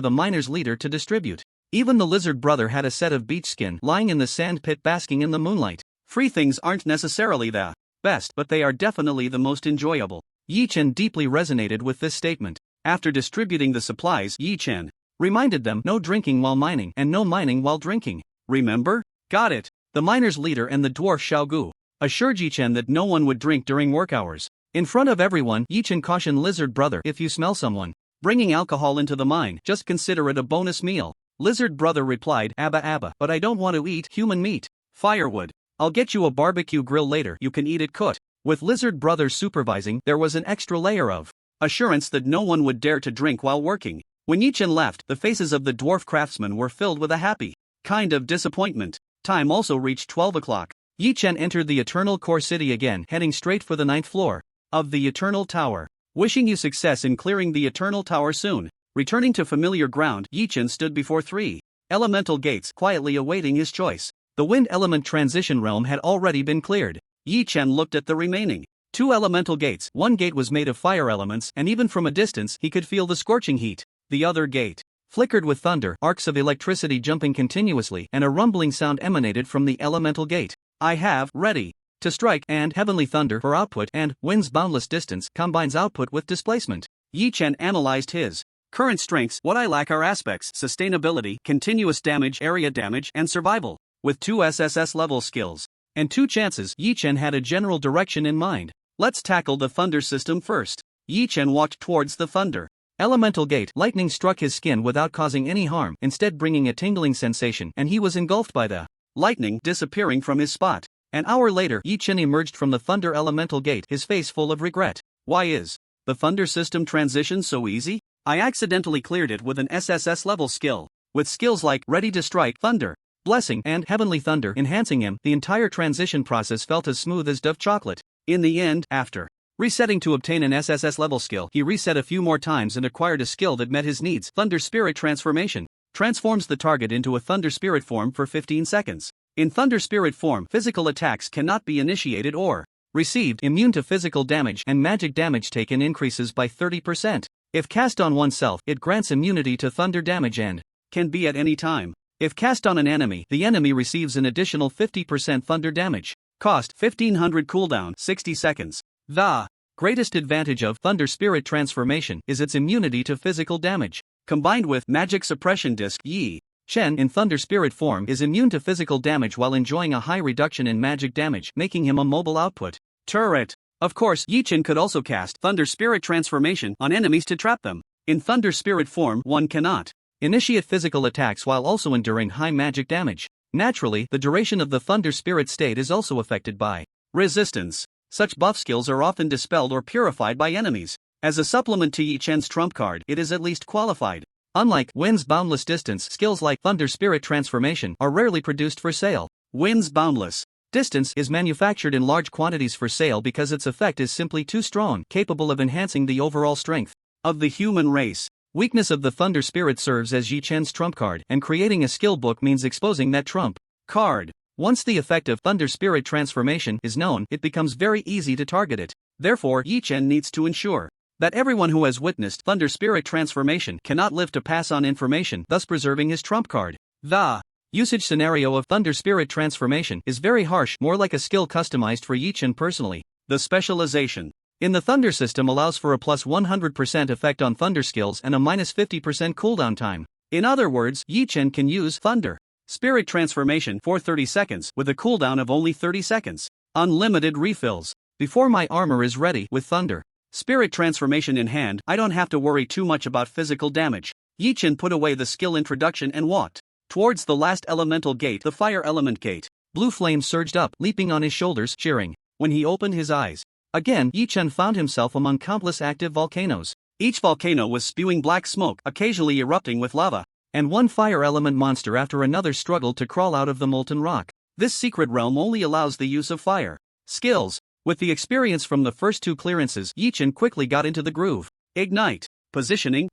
the miner's leader to distribute. Even the lizard brother had a set of beach skin lying in the sand pit basking in the moonlight. Free things aren't necessarily the best, but they are definitely the most enjoyable. Yi Chen deeply resonated with this statement. After distributing the supplies, Yi Chen reminded them, no drinking while mining and no mining while drinking. Remember? Got it. The miner's leader and the dwarf Xiaogu assured Yi Chen that no one would drink during work hours. In front of everyone, Yi Chen cautioned Lizard Brother, "If you smell someone bringing alcohol into the mine, just consider it a bonus meal." Lizard Brother replied, Abba, but I don't want to eat human meat." Firewood. "I'll get you a barbecue grill later, you can eat it cooked." With Lizard Brother supervising, there was an extra layer of assurance that no one would dare to drink while working. When Yi Chen left, the faces of the dwarf craftsmen were filled with a happy kind of disappointment. Time also reached 12 o'clock. Yi Chen entered the Eternal Core City again, heading straight for the 9th floor of the Eternal Tower. Wishing you success in clearing the Eternal Tower soon. Returning to familiar ground, Yi Chen stood before 3 elemental gates, quietly awaiting his choice. The wind element transition realm had already been cleared. Yi Chen looked at the remaining 2 elemental gates. One gate was made of fire elements, and even from a distance he could feel the scorching heat. The other gate flickered with thunder, arcs of electricity jumping continuously, and a rumbling sound emanated from the elemental gate. "I have ready to strike," and heavenly thunder for output, and wind's boundless distance combines output with displacement. Yi Chen analyzed his current strengths. What I lack are aspects: sustainability, continuous damage, area damage, and survival. With 2 SSS level skills and 2 chances, Yi Chen had a general direction in mind. Let's tackle the thunder system first. Yi Chen walked towards the thunder elemental gate. Lightning struck his skin without causing any harm, instead bringing a tingling sensation, and he was engulfed by the lightning, disappearing from his spot. An hour later, Yi Chen emerged from the thunder elemental gate, his face full of regret. Why is the thunder system transition so easy? I accidentally cleared it with an SSS level skill. With skills like Ready to Strike, Thunder, Blessing, and Heavenly Thunder enhancing him, the entire transition process felt as smooth as Dove chocolate. In the end, after resetting to obtain an SSS level skill, he reset a few more times and acquired a skill that met his needs. Thunder Spirit Transformation transforms the target into a Thunder Spirit form for 15 seconds. In Thunder Spirit form, physical attacks cannot be initiated or received. Immune to physical damage, and magic damage taken increases by 30%. If cast on oneself, it grants immunity to thunder damage and can be at any time. If cast on an enemy, the enemy receives an additional 50% thunder damage. Cost 1500 cooldown 60 seconds. The greatest advantage of Thunder Spirit transformation is its immunity to physical damage. Combined with Magic Suppression Disc, Yi Chen in Thunder Spirit form is immune to physical damage while enjoying a high reduction in magic damage, making him a mobile output. Turret. Of course, Yi Chen could also cast Thunder Spirit transformation on enemies to trap them. In Thunder Spirit form, one cannot initiate physical attacks while also enduring high magic damage. Naturally, the duration of the Thunder Spirit state is also affected by resistance. Such buff skills are often dispelled or purified by enemies. As a supplement to Yi Chen's trump card, it is at least qualified. Unlike Wind's Boundless Distance, skills like Thunder Spirit Transformation are rarely produced for sale. Wind's Boundless Distance is manufactured in large quantities for sale because its effect is simply too strong, capable of enhancing the overall strength of the human race. Weakness of the Thunder Spirit serves as Yi Chen's trump card, and creating a skill book means exposing that trump card. Once the effect of Thunder Spirit Transformation is known, it becomes very easy to target it. Therefore, Yi Chen needs to ensure that everyone who has witnessed Thunder Spirit Transformation cannot live to pass on information, thus preserving his trump card. The usage scenario of Thunder Spirit Transformation is very harsh, more like a skill customized for Yi Chen personally. The specialization in the Thunder system allows for a plus 100% effect on Thunder skills and a minus 50% cooldown time. In other words, Yi Chen can use Thunder Spirit Transformation for 30 seconds with a cooldown of only 30 seconds. Unlimited refills. Before my armor is ready with Thunder Spirit Transformation in hand, I don't have to worry too much about physical damage. Yi Chen put away the skill introduction and walked towards the last elemental gate, the fire element gate. Blue flame surged up, leaping on his shoulders, cheering. When he opened his eyes again, Yi Chen found himself among countless active volcanoes. Each volcano was spewing black smoke, occasionally erupting with lava, and one fire element monster after another struggled to crawl out of the molten rock. This secret realm only allows the use of fire skills. With the experience from the first two clearances, Yi Chen quickly got into the groove. Ignite, positioning,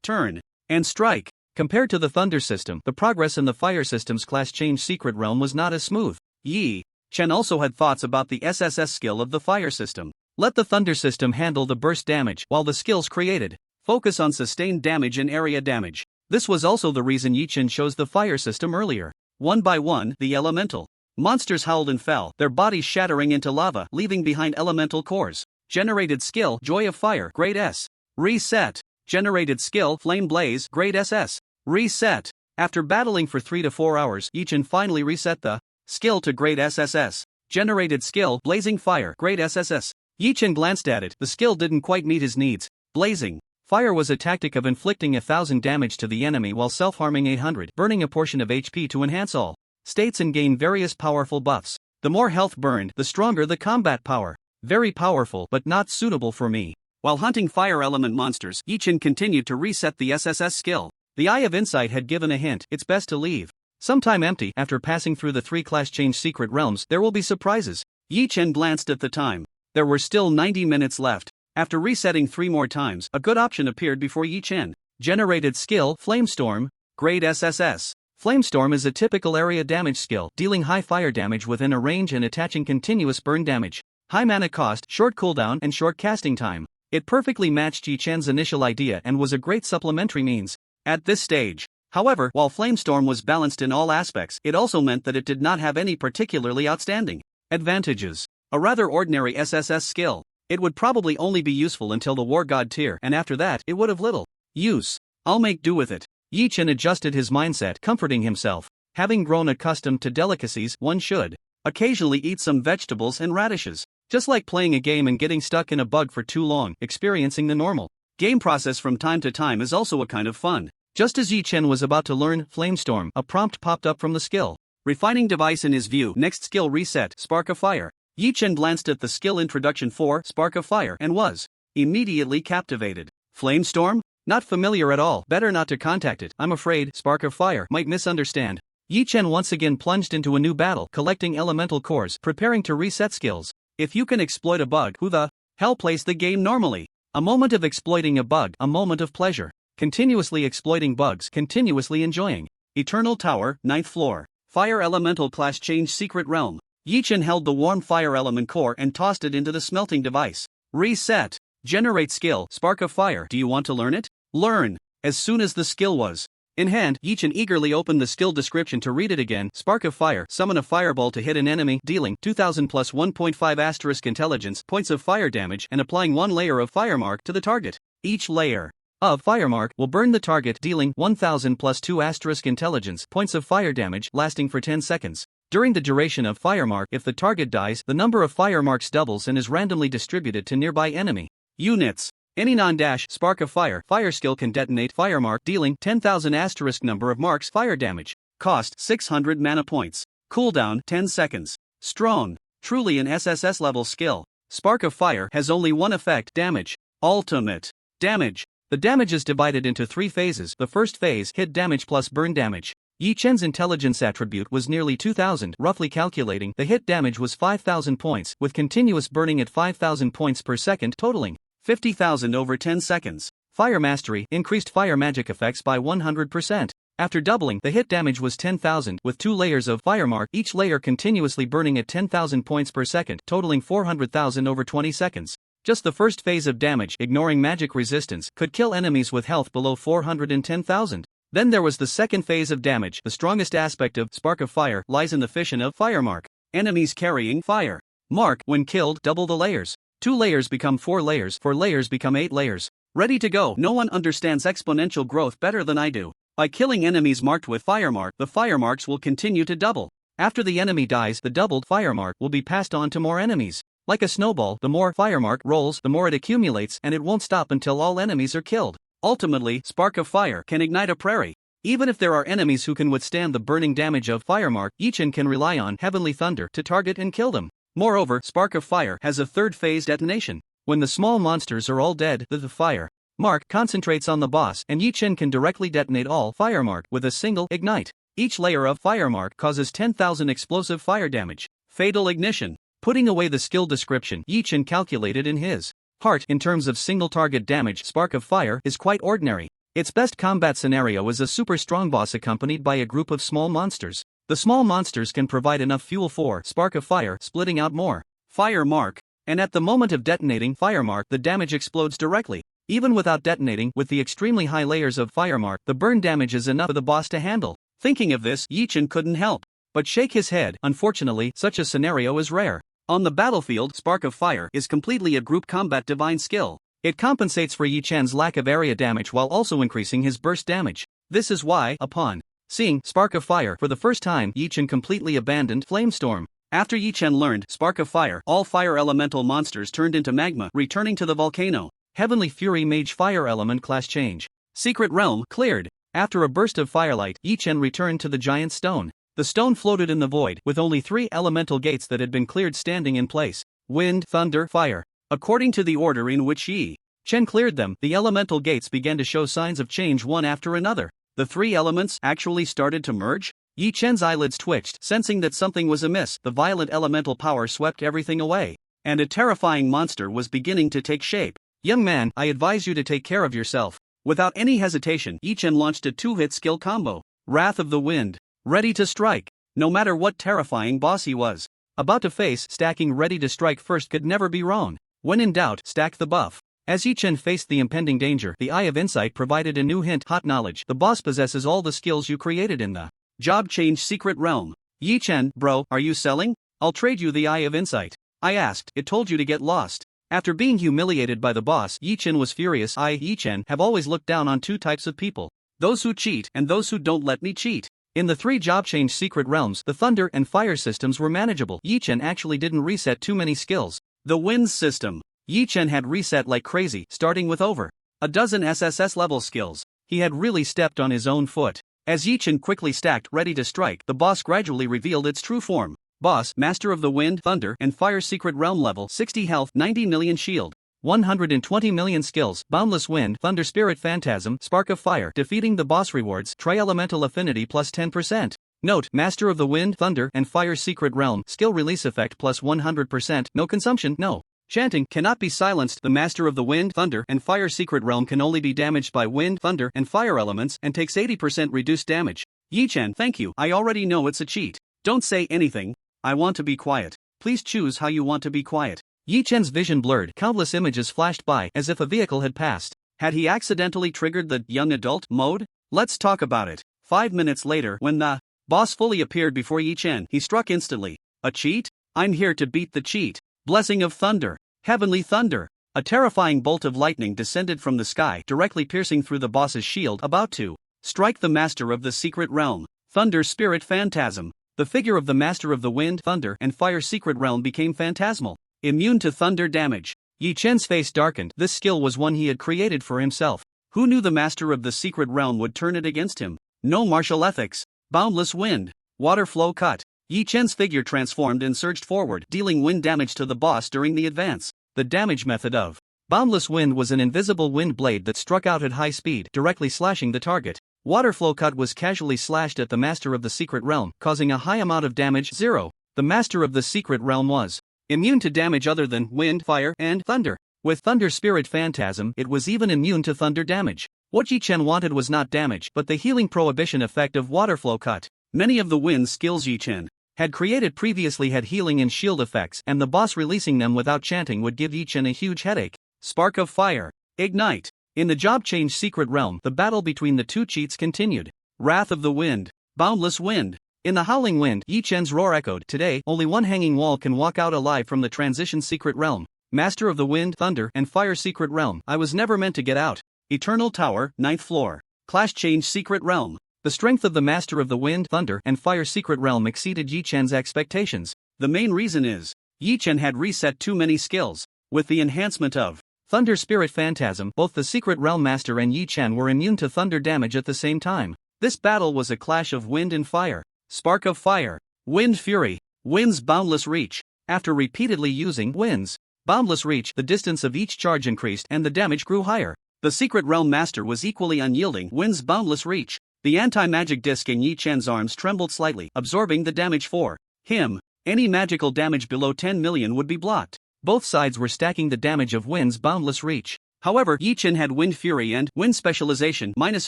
turn, and strike. Compared to the Thunder system, the progress in the Fire system's class change secret realm was not as smooth. Yi Chen also had thoughts about the SSS skill of the Fire system. Let the Thunder system handle the burst damage, while the skills created focus on sustained damage and area damage. This was also the reason Yi Chen chose the Fire system earlier. One by one, the elemental monsters howled and fell, their bodies shattering into lava, leaving behind elemental cores. Generated skill, Joy of Fire, Grade S. Reset. Generated skill, Flame Blaze, Grade SS. Reset. After battling for 3 to 4 hours, Yi Chen finally reset the skill to Grade SSS. Generated skill, Blazing Fire, Grade SSS. Yi Chen glanced at it, the skill didn't quite meet his needs. Blazing Fire was a tactic of inflicting 1000 damage to the enemy while self-harming 800, burning a portion of HP to enhance all states and gain various powerful buffs. The more health burned, the stronger the combat power. Very powerful, but not suitable for me. While hunting fire element monsters, Yi Chen continued to reset the SSS skill. The Eye of Insight had given a hint, it's best to leave sometime empty. After passing through the 3 class change secret realms, there will be surprises. Yi Chen glanced at the time. There were still 90 minutes left. After resetting 3 more times, a good option appeared before Yi Chen. Generated skill, Flamestorm, Grade SSS. Flamestorm is a typical area damage skill, dealing high fire damage within a range and attaching continuous burn damage. High mana cost, short cooldown, and short casting time. It perfectly matched Yi Chen's initial idea and was a great supplementary means at this stage. However, while Flamestorm was balanced in all aspects, it also meant that it did not have any particularly outstanding advantages. A rather ordinary SSS skill. It would probably only be useful until the War God tier, and after that, it would have little use. I'll make do with it. Yi Chen adjusted his mindset, comforting himself. Having grown accustomed to delicacies, one should occasionally eat some vegetables and radishes. Just like playing a game and getting stuck in a bug for too long, experiencing the normal game process from time to time is also a kind of fun. Just as Yi Chen was about to learn Flamestorm, a prompt popped up from the skill refining device in his view. Next skill reset, Spark of Fire. Yi Chen glanced at the skill introduction for Spark of Fire and was immediately captivated. Flamestorm? Not familiar at all, better not to contact it. I'm afraid Spark of Fire might misunderstand. Yi Chen once again plunged into a new battle, collecting elemental cores, preparing to reset skills. If you can exploit a bug, who the hell plays the game normally? A moment of exploiting a bug, a moment of pleasure. Continuously exploiting bugs, continuously enjoying. Eternal Tower, 9th floor. Fire Elemental Class Change Secret Realm. Yi Chen held the warm fire element core and tossed it into the smelting device. Reset. Generate skill, Spark of Fire. Do you want to learn it? Learn. As soon as the skill was In hand, Yi Chen eagerly opened the skill description to read it again. Spark of fire. Summon a fireball to hit an enemy, dealing 2000 plus 1.5 asterisk intelligence points of fire damage and applying 1 layer of fire mark to the target. Each layer of fire mark will burn the target, dealing 1000 plus 2 asterisk intelligence points of fire damage, lasting for 10 seconds. During the duration of fire mark, if the target dies, the number of fire marks doubles and is randomly distributed to nearby enemy units. Any non-spark of fire skill can detonate fire mark, dealing 10,000 asterisk number of marks fire damage. Cost 600 mana points. Cooldown 10 seconds. Strong. Truly an SSS level skill. Spark of fire has only one effect: damage. Ultimate damage. The damage is divided into 3 phases. The first phase, hit damage plus burn damage. Yi Chen's intelligence attribute was nearly 2000, roughly calculating, the hit damage was 5000 points, with continuous burning at 5000 points per second, totaling 50,000 over 10 seconds. Fire Mastery increased fire magic effects by 100%. After doubling, the hit damage was 10,000, with 2 layers of fire mark, each layer continuously burning at 10,000 points per second, totaling 400,000 over 20 seconds. Just the first phase of damage, ignoring magic resistance, could kill enemies with health below 410,000. Then there was the second phase of damage. The strongest aspect of Spark of Fire lies in the fission of fire mark. Enemies carrying fire mark, when killed, double the layers. 2 layers become 4 layers, 4 layers become 8 layers. Ready to go. No one understands exponential growth better than I do. By killing enemies marked with fire mark, the fire marks will continue to double. After the enemy dies, the doubled fire mark will be passed on to more enemies. Like a snowball, the more fire mark rolls, the more it accumulates, and it won't stop until all enemies are killed. Ultimately, Spark of Fire can ignite a prairie. Even if there are enemies who can withstand the burning damage of fire mark, Yi Chen can rely on Heavenly Thunder to target and kill them. Moreover, Spark of Fire has a third phase detonation. When the small monsters are all dead, the fire mark concentrates on the boss, and Yi Chen can directly detonate all fire mark with a single ignite. Each layer of fire mark causes 10,000 explosive fire damage. Fatal ignition. Putting away the skill description, Yi Chen calculated in his heart. In terms of single target damage, Spark of Fire is quite ordinary. Its best combat scenario is a super strong boss accompanied by a group of small monsters. The small monsters can provide enough fuel for Spark of Fire, splitting out more fire mark. And at the moment of detonating fire mark, the damage explodes directly. Even without detonating, with the extremely high layers of fire mark, the burn damage is enough for the boss to handle. Thinking of this, Yi Chen couldn't help but shake his head. Unfortunately, such a scenario is rare. On the battlefield, Spark of Fire is completely a group combat divine skill. It compensates for Yi Chen's lack of area damage while also increasing his burst damage. This is why, upon seeing Spark of Fire for the first time, Yi Chen completely abandoned Flamestorm. After Yi Chen learned Spark of Fire, all fire elemental monsters turned into magma, returning to the volcano. Heavenly Fury Mage Fire Element class change. Secret Realm cleared. After a burst of firelight, Yi Chen returned to the giant stone. The stone floated in the void, with only 3 elemental gates that had been cleared standing in place: wind, thunder, fire. According to the order in which Yi Chen cleared them, the elemental gates began to show signs of change one after another. The 3 elements actually started to merge? Yi Chen's eyelids twitched, sensing that something was amiss. The violent elemental power swept everything away, and a terrifying monster was beginning to take shape. Young man, I advise you to take care of yourself. Without any hesitation, Yi Chen launched a 2-hit skill combo. Wrath of the Wind. Ready to strike. No matter what terrifying boss he was about to face, stacking ready to strike first could never be wrong. When in doubt, stack the buff. As Yi Chen faced the impending danger, the Eye of Insight provided a new hint: hot knowledge. The boss possesses all the skills you created in the job change Secret Realm. Yi Chen, bro, are you selling? I'll trade you the Eye of Insight. I asked, it told you to get lost. After being humiliated by the boss, Yi Chen was furious. Yi Chen, have always looked down on 2 types of people: those who cheat and those who don't let me cheat. In the 3 job change Secret Realms, the thunder and fire systems were manageable. Yi Chen actually didn't reset too many skills. The wind system. Yi Chen had reset like crazy, starting with over a dozen SSS level skills. He had really stepped on his own foot. As Yi Chen quickly stacked ready to strike, the boss gradually revealed its true form. Boss, Master of the Wind, Thunder, and Fire. Secret Realm level, 60 health, 90 million shield, 120 million skills, Boundless Wind, Thunder Spirit Phantasm, Spark of Fire. Defeating the boss rewards, Tri-Elemental Affinity plus 10%. Note, Master of the Wind, Thunder, and Fire. Secret Realm, skill release effect plus 100%, no consumption, no chanting, cannot be silenced. The Master of the Wind, Thunder, and Fire. Secret Realm can only be damaged by wind, thunder, and fire elements, and takes 80% reduced damage. Yi Chen, thank you, I already know it's a cheat. Don't say anything. I want to be quiet. Please choose how you want to be quiet. Yi Chen's vision blurred, countless images flashed by, as if a vehicle had passed. Had he accidentally triggered the young adult mode? Let's talk about it. 5 minutes later, when the boss fully appeared before Yi Chen, he struck instantly. A cheat? I'm here to beat the cheat. Blessing of thunder. Heavenly thunder. A terrifying bolt of lightning descended from the sky, directly piercing through the boss's shield, about to strike the master of the secret realm. Thunder Spirit Phantasm. The figure of the master of the wind, thunder, and fire secret realm became phantasmal, immune to thunder damage. Yi Chen's face darkened. This skill was one he had created for himself. Who knew the master of the secret realm would turn it against him? No martial ethics. Boundless wind. Water flow cut. Yi Chen's figure transformed and surged forward, dealing wind damage to the boss during the advance. The damage method of boundless wind was an invisible wind blade that struck out at high speed, directly slashing the target. Water flow cut was casually slashed at the master of the secret realm, causing a high amount of damage. 0. The master of the secret realm was immune to damage other than wind, fire, and thunder. With Thunder Spirit Phantasm, it was even immune to thunder damage. What Yi Chen wanted was not damage, but the healing prohibition effect of water flow cut. Many of the wind skills Yi Chen had created previously had healing and shield effects, and the boss releasing them without chanting would give Yi Chen a huge headache. Spark of Fire. Ignite. In the Job Change Secret Realm, the battle between the two cheats continued. Wrath of the Wind. Boundless Wind. In the Howling Wind, Yi Chen's roar echoed. Today, only one hanging wall can walk out alive from the Transition Secret Realm. Master of the Wind, Thunder, and Fire Secret Realm. I was never meant to get out. Eternal Tower, 9th floor. Clash Change Secret Realm. The strength of the Master of the Wind, Thunder, and Fire Secret Realm exceeded Yi Chen's expectations. The main reason is, Yi Chen had reset too many skills. With the enhancement of Thunder Spirit Phantasm, both the Secret Realm Master and Yi Chen were immune to thunder damage at the same time. This battle was a clash of wind and fire. Spark of Fire. Wind Fury. Wind's Boundless Reach. After repeatedly using Wind's Boundless Reach, the distance of each charge increased and the damage grew higher. The Secret Realm Master was equally unyielding. Wind's Boundless Reach. The anti-magic disc in Yi Chen's arms trembled slightly, absorbing the damage for him. Any magical damage below 10 million would be blocked. Both sides were stacking the damage of Wind's Boundless Reach. However, Yi Chen had Wind Fury and Wind Specialization minus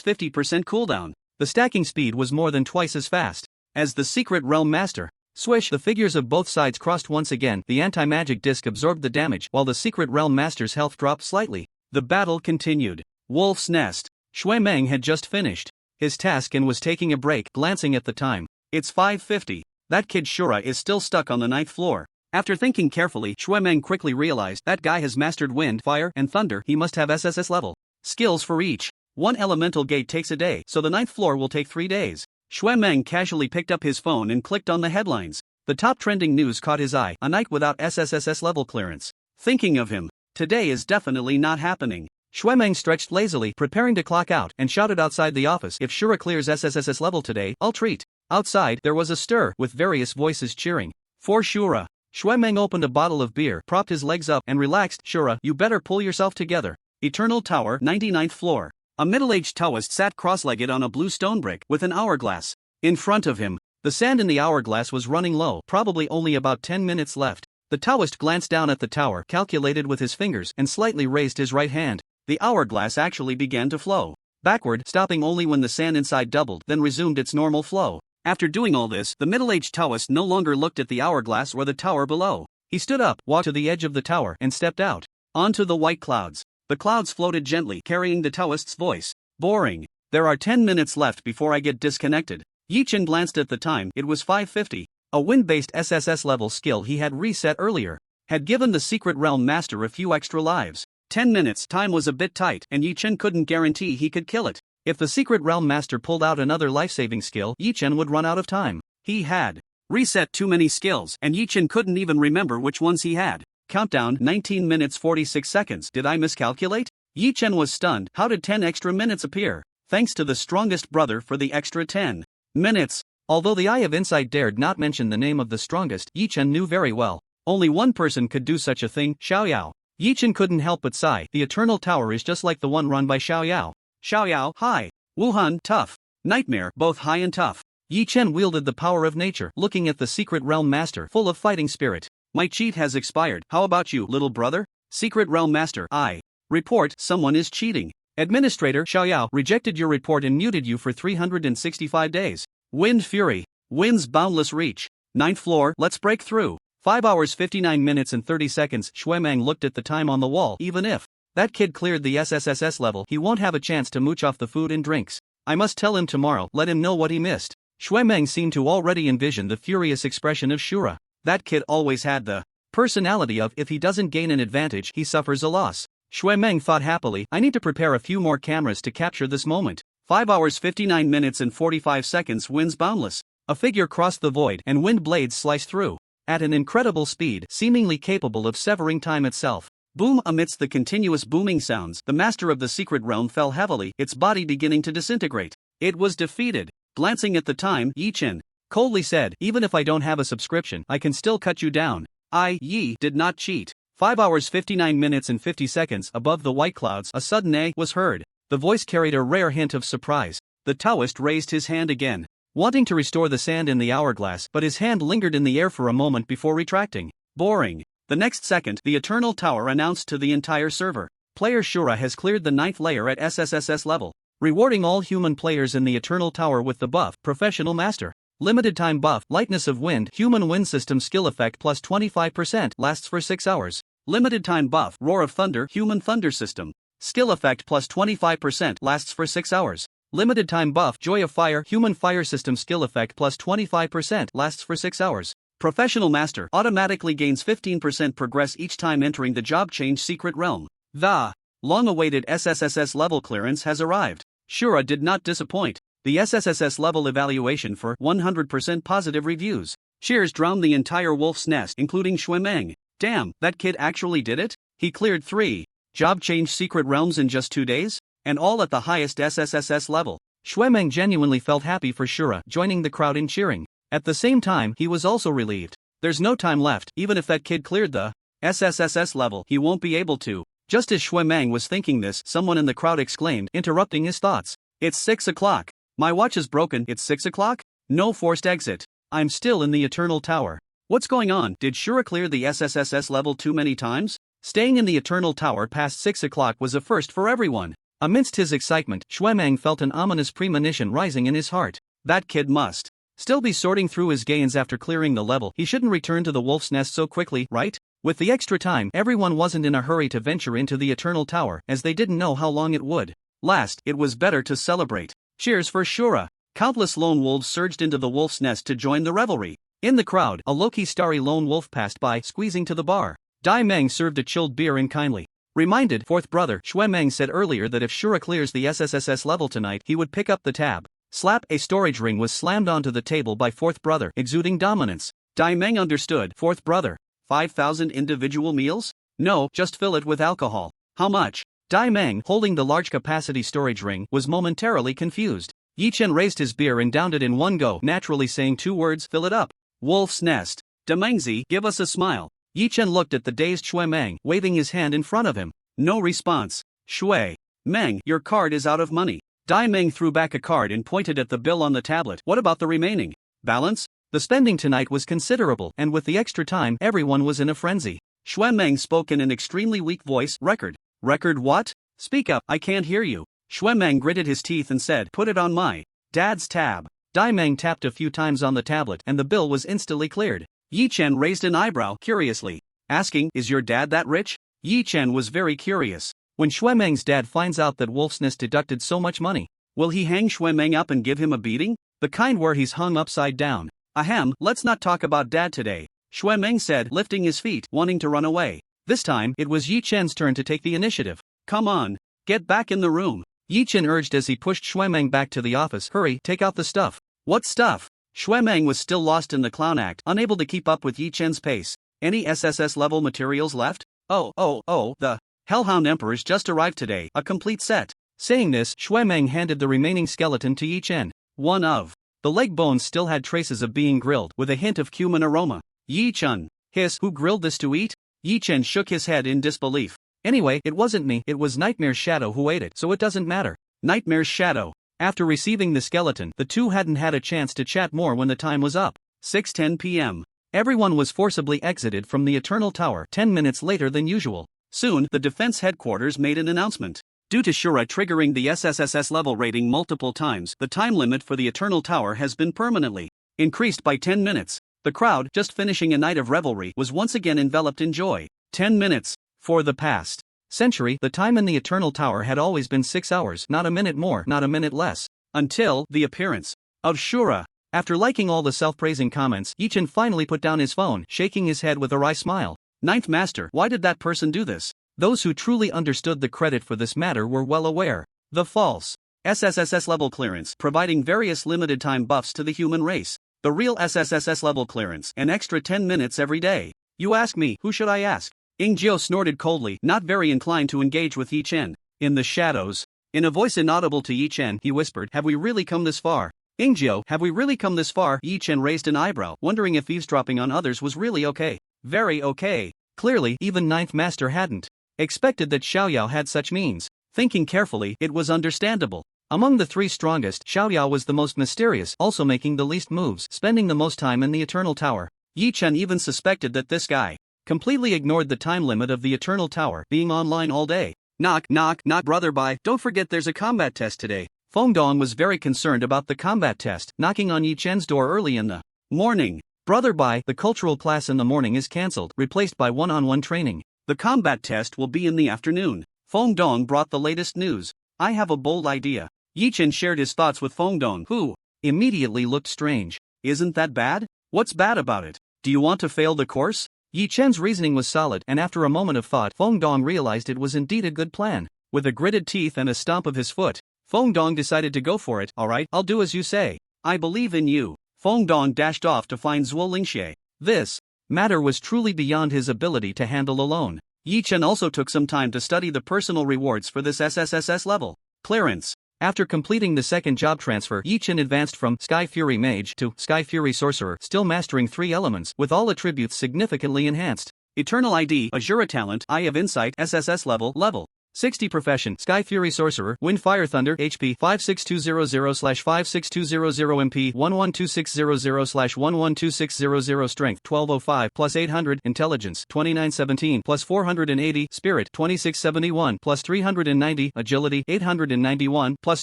50% cooldown. The stacking speed was more than twice as fast as the Secret Realm Master. Swish! The figures of both sides crossed once again. The anti-magic disc absorbed the damage, while the Secret Realm Master's health dropped slightly. The battle continued. Wolf's Nest. Shui Meng had just finished his task and was taking a break, glancing at the time. It's 5:50. That kid Shura is still stuck on the 9th floor. After thinking carefully, Shui Meng quickly realized that guy has mastered wind, fire, and thunder. He must have SSS level skills for each. One elemental gate takes a day, so the 9th floor will take 3 days. Shui Meng casually picked up his phone and clicked on the headlines. The top trending news caught his eye: a night without SSS level clearance. Thinking of him. Today is definitely not happening. Shui Meng stretched lazily, preparing to clock out, and shouted outside the office, if Shura clears SSS level today, I'll treat. Outside, there was a stir, with various voices cheering for Shura. Shui Meng opened a bottle of beer, propped his legs up, and relaxed. Shura, you better pull yourself together. Eternal Tower, 99th floor. A middle-aged Taoist sat cross-legged on a blue stone brick, with an hourglass in front of him. The sand in the hourglass was running low, probably only about 10 minutes left. The Taoist glanced down at the tower, calculated with his fingers, and slightly raised his right hand. The hourglass actually began to flow backward, stopping only when the sand inside doubled, then resumed its normal flow. After doing all this, the middle-aged Taoist no longer looked at the hourglass or the tower below. He stood up, walked to the edge of the tower, and stepped out onto the white clouds. The clouds floated gently, carrying the Taoist's voice. Boring. There are 10 minutes left before I get disconnected. Yi Chen glanced at the time. It was 5:50. A wind-based SSS level skill he had reset earlier had given the Secret Realm Master a few extra lives. 10 minutes. Time was a bit tight, and Yi Chen couldn't guarantee he could kill it. If the Secret Realm Master pulled out another life-saving skill, Yi Chen would run out of time. He had reset too many skills, and Yi Chen couldn't even remember which ones he had. Countdown, 19 minutes 46 seconds. Did I miscalculate? Yi Chen was stunned. How did 10 extra minutes appear? Thanks to the strongest brother for the extra 10 minutes. Although the Eye of Insight dared not mention the name of the strongest, Yi Chen knew very well. Only one person could do such a thing, Xiaoyao. Yi Chen couldn't help but sigh. The Eternal Tower is just like the one run by Xiaoyao. Xiaoyao, high. Wuhan, tough. Nightmare, both high and tough. Yi Chen wielded the power of nature, looking at the Secret Realm Master, full of fighting spirit. My cheat has expired. How about you, little brother? Secret Realm Master, I report someone is cheating. Administrator Xiaoyao rejected your report and muted you for 365 days. Wind Fury. Wind's Boundless Reach. 9th floor, let's break through. 5 hours 59 minutes and 30 seconds. Shui Meng looked at the time on the wall. Even if that kid cleared the SSS level, he won't have a chance to mooch off the food and drinks. I must tell him tomorrow, let him know what he missed. Shui Meng seemed to already envision the furious expression of Shura. That kid always had the personality of if he doesn't gain an advantage, he suffers a loss. Shui Meng thought happily, I need to prepare a few more cameras to capture this moment. 5 hours 59 minutes and 45 seconds, winds boundless. A figure crossed the void and wind blades sliced through. At an incredible speed, seemingly capable of severing time itself. Boom! Amidst the continuous booming sounds, the master of the secret realm fell heavily, its body beginning to disintegrate. It was defeated. Glancing at the time, Yi Chen coldly said, even if I don't have a subscription, I can still cut you down. Yi did not cheat. 5 hours 59 minutes and 50 seconds above the white clouds, a sudden "eh" was heard. The voice carried a rare hint of surprise. The Taoist raised his hand again, wanting to restore the sand in the hourglass, but his hand lingered in the air for a moment before retracting. Boring. The next second, the Eternal Tower announced to the entire server, player Shura has cleared the 9th layer at SSS level, rewarding all human players in the Eternal Tower with the buff, Professional Master. Limited time buff, Lightness of Wind, Human Wind System skill effect plus 25%, lasts for 6 hours. Limited time buff, Roar of Thunder, Human Thunder System. Skill effect plus 25%, lasts for 6 hours. Limited time buff, Joy of Fire, Human Fire System skill effect plus 25%, lasts for 6 hours. Professional Master automatically gains 15% progress each time entering the job change secret realm. The long-awaited SSS level clearance has arrived. Shura did not disappoint. The SSS level evaluation for 100% positive reviews. Cheers drowned the entire wolf's nest, including Shui Meng. Damn, that kid actually did it? He cleared 3 job change secret realms in just 2 days? And all at the highest SSS level. Shui Meng genuinely felt happy for Shura, joining the crowd in cheering. At the same time, he was also relieved. There's no time left, even if that kid cleared the SSS level, he won't be able to. Just as Shui Meng was thinking this, someone in the crowd exclaimed, interrupting his thoughts. It's 6 o'clock. My watch is broken. It's 6 o'clock? No forced exit. I'm still in the Eternal Tower. What's going on? Did Shura clear the SSS level too many times? Staying in the Eternal Tower past 6 o'clock was a first for everyone. Amidst his excitement, Shui Meng felt an ominous premonition rising in his heart. That kid must still be sorting through his gains after clearing the level. He shouldn't return to the wolf's nest so quickly, right? With the extra time, everyone wasn't in a hurry to venture into the Eternal Tower, as they didn't know how long it would last. It was better to celebrate. Cheers for Shura. Countless lone wolves surged into the wolf's nest to join the revelry. In the crowd, a low-key starry lone wolf passed by, squeezing to the bar. Dai Meng served a chilled beer and kindly reminded fourth brother. Shui Meng said earlier that if Shura clears the SSS level tonight, he would pick up the tab. Slap! A storage ring was slammed onto the table by fourth brother, exuding dominance. Dai Meng understood. Fourth brother, 5,000 individual meals? No, just fill it with alcohol. How much? Dai Meng, holding the large capacity storage ring, was momentarily confused. Yi Chen raised his beer and downed it in one go, naturally saying 2 words, fill it up. Wolf's nest. Demengzi, give us a smile. Yi Chen looked at the dazed Shui Meng, waving his hand in front of him. No response. Shui Meng, your card is out of money. Dai Meng threw back a card and pointed at the bill on the tablet. What about the remaining balance? The spending tonight was considerable, and with the extra time, everyone was in a frenzy. Shui Meng spoke in an extremely weak voice. Record. Record what? Speak up, I can't hear you. Shui Meng gritted his teeth and said, put it on my dad's tab. Dai Meng tapped a few times on the tablet and the bill was instantly cleared. Yi Chen raised an eyebrow, curiously, asking, is your dad that rich? Yi Chen was very curious. When Shui Meng's dad finds out that Wolf's Nest deducted so much money, will he hang Shui Meng up and give him a beating? The kind where he's hung upside down. Ahem, let's not talk about dad today, Shui Meng said, lifting his feet, wanting to run away. This time, it was Yi Chen's turn to take the initiative. Come on, get back in the room. Yi Chen urged as he pushed Shui Meng back to the office. Hurry, take out the stuff. What stuff? Shui Meng was still lost in the clown act, unable to keep up with Yi Chen's pace. Any SSS level materials left? The Hellhound Emperors just arrived today, a complete set. Saying this, Shui Meng handed the remaining skeleton to Yi Chen. One of the leg bones still had traces of being grilled, with a hint of cumin aroma. Yi Chen. Hiss, who grilled this to eat? Yi Chen shook his head in disbelief. Anyway, it wasn't me, it was Nightmare's shadow who ate it, so it doesn't matter. Nightmare's shadow. After receiving the skeleton, the two hadn't had a chance to chat more when the time was up. 6:10 p.m. Everyone was forcibly exited from the Eternal Tower 10 minutes later than usual. Soon, the defense headquarters made an announcement. Due to Shura triggering the SSS level rating multiple times, the time limit for the Eternal Tower has been permanently increased by 10 minutes. The crowd, just finishing a night of revelry, was once again enveloped in joy. 10 minutes. For the past century, the time in the Eternal Tower had always been 6 hours, not a minute more, not a minute less. Until the appearance of Shura. After liking all the self-praising comments, Yichen finally put down his phone, shaking his head with a wry smile. Ninth Master, why did that person do this? Those who truly understood the credit for this matter were well aware. The false SSS level clearance, providing various limited time buffs to the human race. The real SSS level clearance, an extra 10 minutes every day. You ask me, who should I ask? Ingjiu snorted coldly, not very inclined to engage with Yichen. In the shadows, in a voice inaudible to Yichen, he whispered, have we really come this far? Ingjiu, have we really come this far? Yichen raised an eyebrow, wondering if eavesdropping on others was really okay. Very okay. Clearly, even Ninth Master hadn't expected that Xiaoyao had such means. Thinking carefully, it was understandable. Among the three strongest, Xiaoyao was the most mysterious, also making the least moves, spending the most time in the Eternal Tower. Yichen even suspected that this guy completely ignored the time limit of the Eternal Tower being online all day. Knock, knock, knock, brother Bai, don't forget there's a combat test today. Feng Dong was very concerned about the combat test, knocking on Yichen's door early in the morning. Brother Bai, the cultural class in the morning is cancelled, replaced by one-on-one training. The combat test will be in the afternoon. Feng Dong brought the latest news. I have a bold idea. Yichen shared his thoughts with Feng Dong, who immediately looked strange. Isn't that bad? What's bad about it? Do you want to fail the course? Yichen's reasoning was solid, and after a moment of thought, Feng Dong realized it was indeed a good plan. With a gritted teeth and a stomp of his foot, Feng Dong decided to go for it. Alright, I'll do as you say. I believe in you. Feng Dong dashed off to find Zhuo Lingxie. This matter was truly beyond his ability to handle alone. Yichen also took some time to study the personal rewards for this SSS level clearance. After completing the second job transfer, Yichen advanced from Sky Fury Mage to Sky Fury Sorcerer, still mastering 3 elements, with all attributes significantly enhanced. Eternal ID, Azura Talent, Eye of Insight, SSS level 60 Profession, Sky Fury Sorcerer, Wind Fire Thunder, HP 56200/56200 MP 112600/112600 Strength 1205 plus 800 Intelligence 2917 plus 480 Spirit 2671 plus 390 Agility 891 plus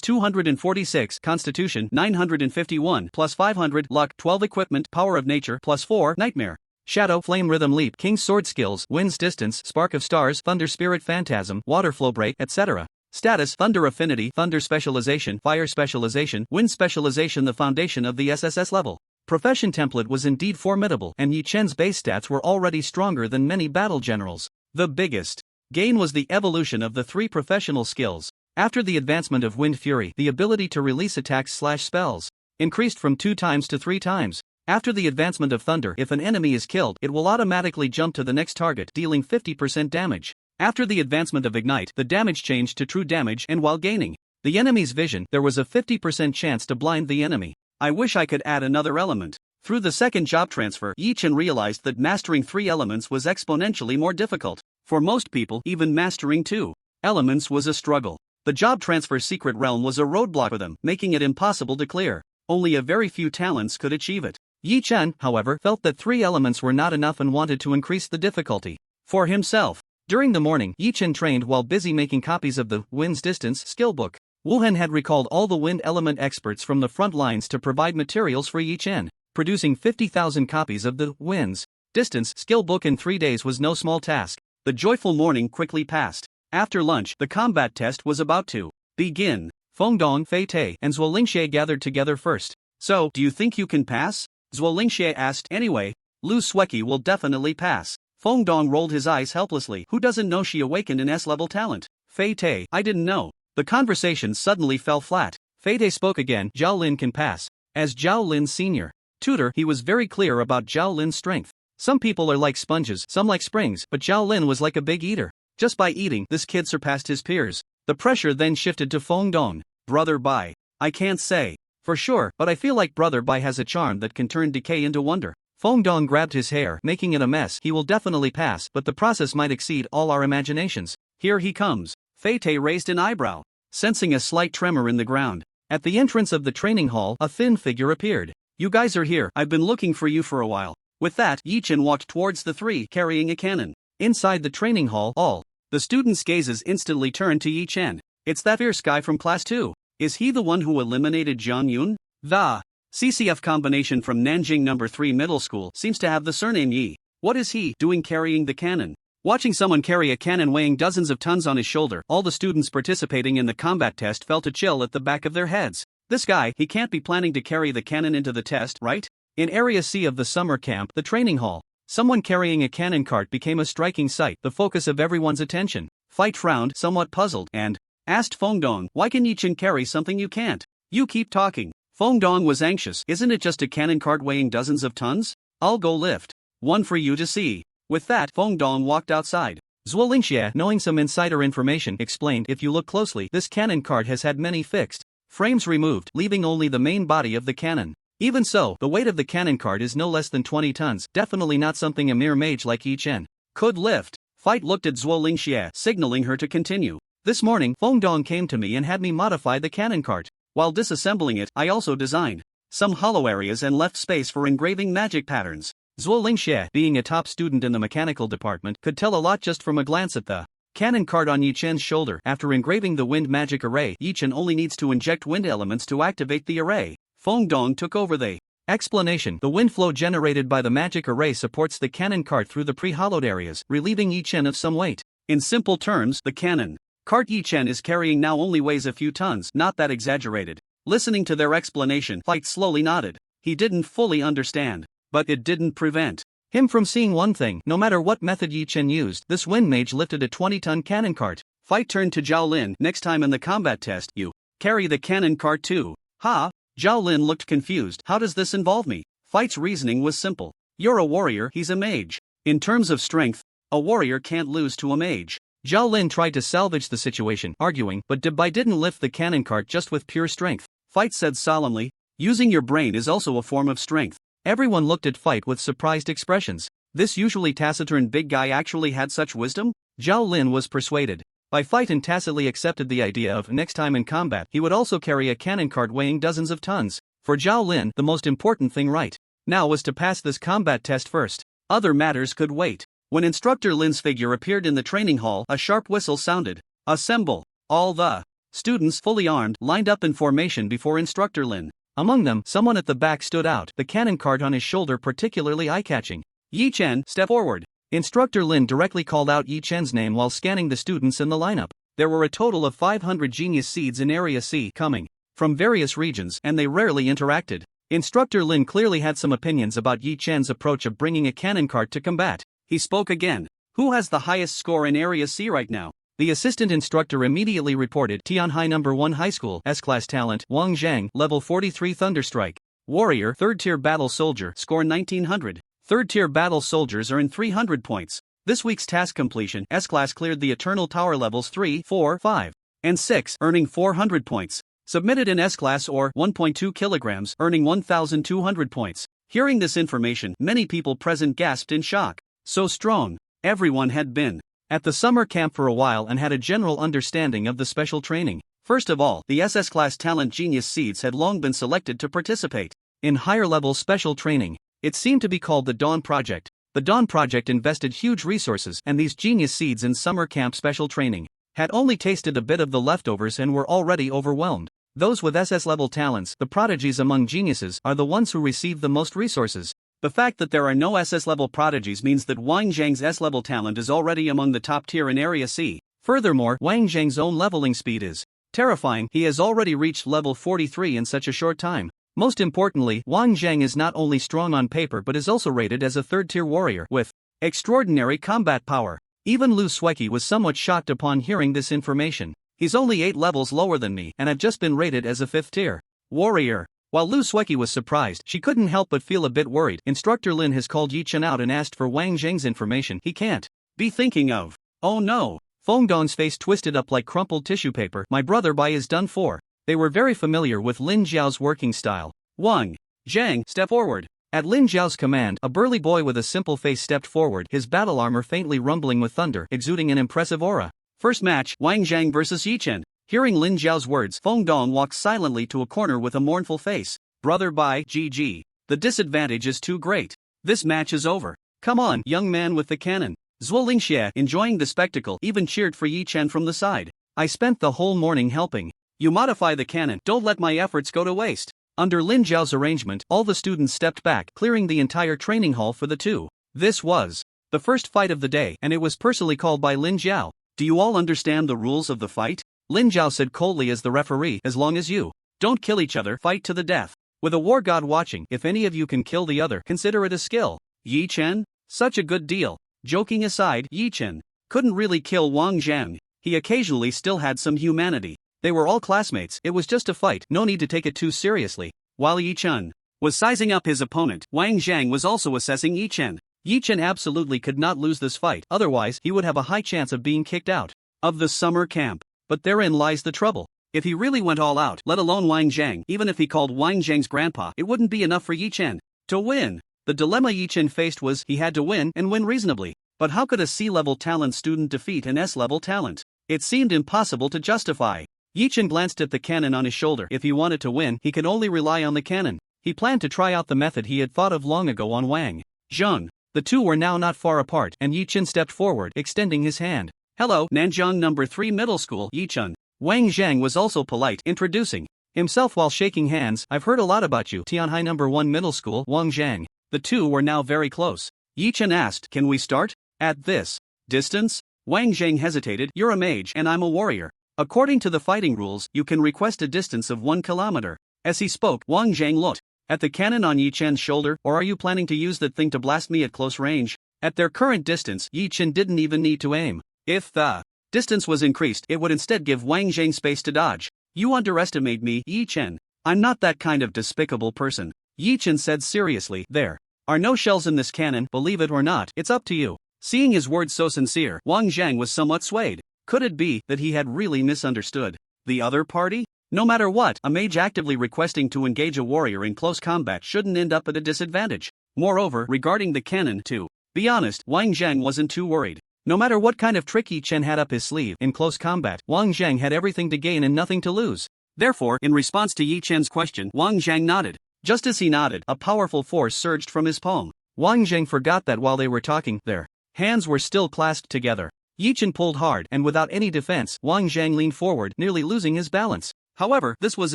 246 Constitution 951 plus 500 Luck 12 Equipment Power of Nature plus 4 Nightmare Shadow, Flame Rhythm Leap, King's Sword Skills, Wind's Distance, Spark of Stars, Thunder Spirit Phantasm, Water Flow Break, etc. Status, Thunder Affinity, Thunder Specialization, Fire Specialization, Wind Specialization. The foundation of the SSS level profession template was indeed formidable, and Yichen's base stats were already stronger than many battle generals. The biggest gain was the evolution of the 3 professional skills. After the advancement of Wind Fury, the ability to release attacks/spells increased from 2 times to 3 times. After the advancement of Thunder, if an enemy is killed, it will automatically jump to the next target, dealing 50% damage. After the advancement of Ignite, the damage changed to true damage, and while gaining the enemy's vision, there was a 50% chance to blind the enemy. I wish I could add another element. Through the second job transfer, Yichen realized that mastering 3 elements was exponentially more difficult. For most people, even mastering 2 elements was a struggle. The job transfer secret realm was a roadblock for them, making it impossible to clear. Only a very few talents could achieve it. Yichen, however, felt that 3 elements were not enough and wanted to increase the difficulty for himself. During the morning, Yichen trained while busy making copies of the Wind's Distance skill book. Wuhan had recalled all the wind element experts from the front lines to provide materials for Yichen. Producing 50,000 copies of the Wind's Distance skill book in 3 days was no small task. The joyful morning quickly passed. After lunch, the combat test was about to begin. Feng Dong, Fei Te, and Zhuo Lingxie gathered together first. So, do you think you can pass? Zhuo Lingxie asked. Anyway, Lu Sueki will definitely pass. Feng Dong rolled his eyes helplessly. Who doesn't know she awakened an S-level talent? Fei Te, I didn't know. The conversation suddenly fell flat. Fei Te spoke again. Zhao Lin can pass. As Zhao Lin's senior tutor, he was very clear about Zhao Lin's strength. Some people are like sponges, some like springs, but Zhao Lin was like a big eater. Just by eating, this kid surpassed his peers. The pressure then shifted to Feng Dong. Brother Bai. I can't say for sure, but I feel like Brother Bai has a charm that can turn decay into wonder. Feng Dong grabbed his hair, making it a mess. He will definitely pass, but the process might exceed all our imaginations. Here he comes. Fei Te raised an eyebrow, sensing a slight tremor in the ground. At the entrance of the training hall, a thin figure appeared. You guys are here. I've been looking for you for a while. With that, Yichen walked towards the 3 carrying a cannon. Inside the training hall, all the students' gazes instantly turned to Yichen. It's that fierce guy from class 2. Is he the one who eliminated Zhang Yun? The CCF combination from Nanjing No. 3 Middle School seems to have the surname Yi. What is he doing carrying the cannon? Watching someone carry a cannon weighing dozens of tons on his shoulder, all the students participating in the combat test felt a chill at the back of their heads. This guy, he can't be planning to carry the cannon into the test, right? In Area C of the summer camp, the training hall, someone carrying a cannon cart became a striking sight, the focus of everyone's attention. Fight frowned, somewhat puzzled, and asked Fengdong, why can Yichin carry something you can't? You keep talking. Fengdong was anxious. Isn't it just a cannon cart weighing dozens of tons? I'll go lift one for you to see. With that, Fengdong walked outside. Zhuo Lingxie, knowing some insider information, explained, if you look closely, this cannon cart has had many fixed frames removed, leaving only the main body of the cannon. Even so, the weight of the cannon cart is no less than 20 tons, definitely not something a mere mage like Yi Chen could lift. Fight looked at Zhuo Lingxie, signaling her to continue. This morning, Fengdong came to me and had me modify the cannon cart. While disassembling it, I also designed some hollow areas and left space for engraving magic patterns. Zhuo Lingxie, being a top student in the mechanical department, could tell a lot just from a glance at the cannon cart on Yi Chen's shoulder. After engraving the wind magic array, Yi Chen only needs to inject wind elements to activate the array. Fengdong took over the explanation. The wind flow generated by the magic array supports the cannon cart through the pre-hollowed areas, relieving Yi Chen of some weight. In simple terms, the cannon cart Yi Chen is carrying now only weighs a few tons, not that exaggerated. Listening to their explanation, Fight slowly nodded. He didn't fully understand, but it didn't prevent him from seeing one thing. No matter what method Yi Chen used, this wind mage lifted a 20-ton cannon cart. Fight turned to Zhao Lin. Next time in the combat test, you carry the cannon cart too. Ha! Zhao Lin looked confused. How does this involve me? Fight's reasoning was simple. You're a warrior, he's a mage. In terms of strength, a warrior can't lose to a mage. Zhao Lin tried to salvage the situation, arguing, but Debai didn't lift the cannon cart just with pure strength. Fight said solemnly, using your brain is also a form of strength. Everyone looked at Fight with surprised expressions. This usually taciturn big guy actually had such wisdom? Zhao Lin was persuaded by Fight and tacitly accepted the idea of next time in combat he would also carry a cannon cart weighing dozens of tons. For Zhao Lin, the most important thing right now was to pass this combat test first. Other matters could wait. When Instructor Lin's figure appeared in the training hall, a sharp whistle sounded. Assemble. All the students, fully armed, lined up in formation before Instructor Lin. Among them, someone at the back stood out, the cannon cart on his shoulder particularly eye-catching. Yi Chen, step forward. Instructor Lin directly called out Yi Chen's name while scanning the students in the lineup. There were a total of 500 genius seeds in Area C, coming from various regions, and they rarely interacted. Instructor Lin clearly had some opinions about Yi Chen's approach of bringing a cannon cart to combat. He spoke again. Who has the highest score in Area C right now? The assistant instructor immediately reported Tianhai No. 1 High School, S-Class Talent, Wang Zhang, Level 43 Thunderstrike. Warrior, 3rd Tier Battle Soldier, score 1900. 3rd Tier Battle Soldiers earn 300 points. This week's task completion, S-Class cleared the Eternal Tower levels 3, 4, 5, and 6, earning 400 points. Submitted in S-Class or 1.2 kilograms, earning 1,200 points. Hearing this information, many people present gasped in shock. So strong. Everyone had been at the summer camp for a while and had a general understanding of the special training. First of all, the SS Class Talent Genius Seeds had long been selected to participate in higher-level special training. It seemed to be called the Dawn Project. The Dawn Project invested huge resources, and these Genius Seeds in summer camp special training had only tasted a bit of the leftovers and were already overwhelmed. Those with SS-level talents, the prodigies among geniuses, are the ones who receive the most resources. The fact that there are no SS-level prodigies means that Wang Zhang's S-level talent is already among the top tier in Area C. Furthermore, Wang Zhang's own leveling speed is terrifying. He has already reached level 43 in such a short time. Most importantly, Wang Zhang is not only strong on paper but is also rated as a 3rd-tier warrior with extraordinary combat power. Even Lu Sueki was somewhat shocked upon hearing this information. He's only 8 levels lower than me and I've just been rated as a 5th-tier warrior. While Lu Sueki was surprised, she couldn't help but feel a bit worried. Instructor Lin has called Yi Chen out and asked for Wang Zhang's information he can't be thinking of. Oh no. Fengdong's face twisted up like crumpled tissue paper. My brother Bai is done for. They were very familiar with Lin Jiao's working style. Wang Zhang, step forward. At Lin Jiao's command, a burly boy with a simple face stepped forward, his battle armor faintly rumbling with thunder, exuding an impressive aura. First match, Wang Zhang vs Yi Chen. Hearing Lin Jiao's words, Fengdong walked silently to a corner with a mournful face. Brother Bai, GG. The disadvantage is too great. This match is over. Come on, young man with the cannon. Zhuo Lingxie, enjoying the spectacle, even cheered for Yi Chen from the side. I spent the whole morning helping you modify the cannon. Don't let my efforts go to waste. Under Lin Jiao's arrangement, all the students stepped back, clearing the entire training hall for the two. This was the first fight of the day, and it was personally called by Lin Jiao. Do you all understand the rules of the fight? Lin Jiao said coldly as the referee, as long as you Don't kill each other, fight to the death. With a war god watching, if any of you can kill the other, consider it a skill. Yi Chen? Such a good deal. Joking aside, Yi Chen couldn't really kill Wang Zhang. He occasionally still had some humanity. They were all classmates, it was just a fight, no need to take it too seriously. While Yi Chen was sizing up his opponent, Wang Zhang was also assessing Yi Chen. Yi Chen absolutely could not lose this fight, otherwise he would have a high chance of being kicked out of the summer camp. But therein lies the trouble. If he really went all out, let alone Wang Zhang, even if he called Wang Zhang's grandpa, it wouldn't be enough for Yi Chen to win. The dilemma Yi Chen faced was he had to win and win reasonably. But how could a C-level talent student defeat an S-level talent? It seemed impossible to justify. Yi Chen glanced at the cannon on his shoulder. If he wanted to win, he could only rely on the cannon. He planned to try out the method he had thought of long ago on Wang Zhang. The two were now not far apart, and Yi Chen stepped forward, extending his hand. Hello, Nanjiang No. 3 Middle School, Yi Chen. Wang Zhang was also polite, introducing himself while shaking hands. I've heard a lot about you, Tianhai No. 1 Middle School, Wang Zhang. The two were now very close. Yi Chen asked, can we start? At this distance? Wang Zhang hesitated. You're a mage and I'm a warrior. According to the fighting rules, you can request a distance of 1 kilometer. As he spoke, Wang Zhang looked at the cannon on Yi Chen's shoulder. Or are you planning to use that thing to blast me at close range? At their current distance, Yi Chen didn't even need to aim. If the distance was increased, it would instead give Wang Zhang space to dodge. You underestimate me, Yi Chen. I'm not that kind of despicable person. Yi Chen said seriously. There are no shells in this cannon, believe it or not, it's up to you. Seeing his words so sincere, Wang Zhang was somewhat swayed. Could it be that he had really misunderstood the other party? No matter what, a mage actively requesting to engage a warrior in close combat shouldn't end up at a disadvantage. Moreover, regarding the cannon, to be honest, Wang Zhang wasn't too worried. No matter what kind of trick Yi Chen had up his sleeve, in close combat, Wang Zhang had everything to gain and nothing to lose. Therefore, in response to Yi Chen's question, Wang Zhang nodded. Just as he nodded, a powerful force surged from his palm. Wang Zhang forgot that while they were talking, their hands were still clasped together. Yi Chen pulled hard, and without any defense, Wang Zhang leaned forward, nearly losing his balance. However, this was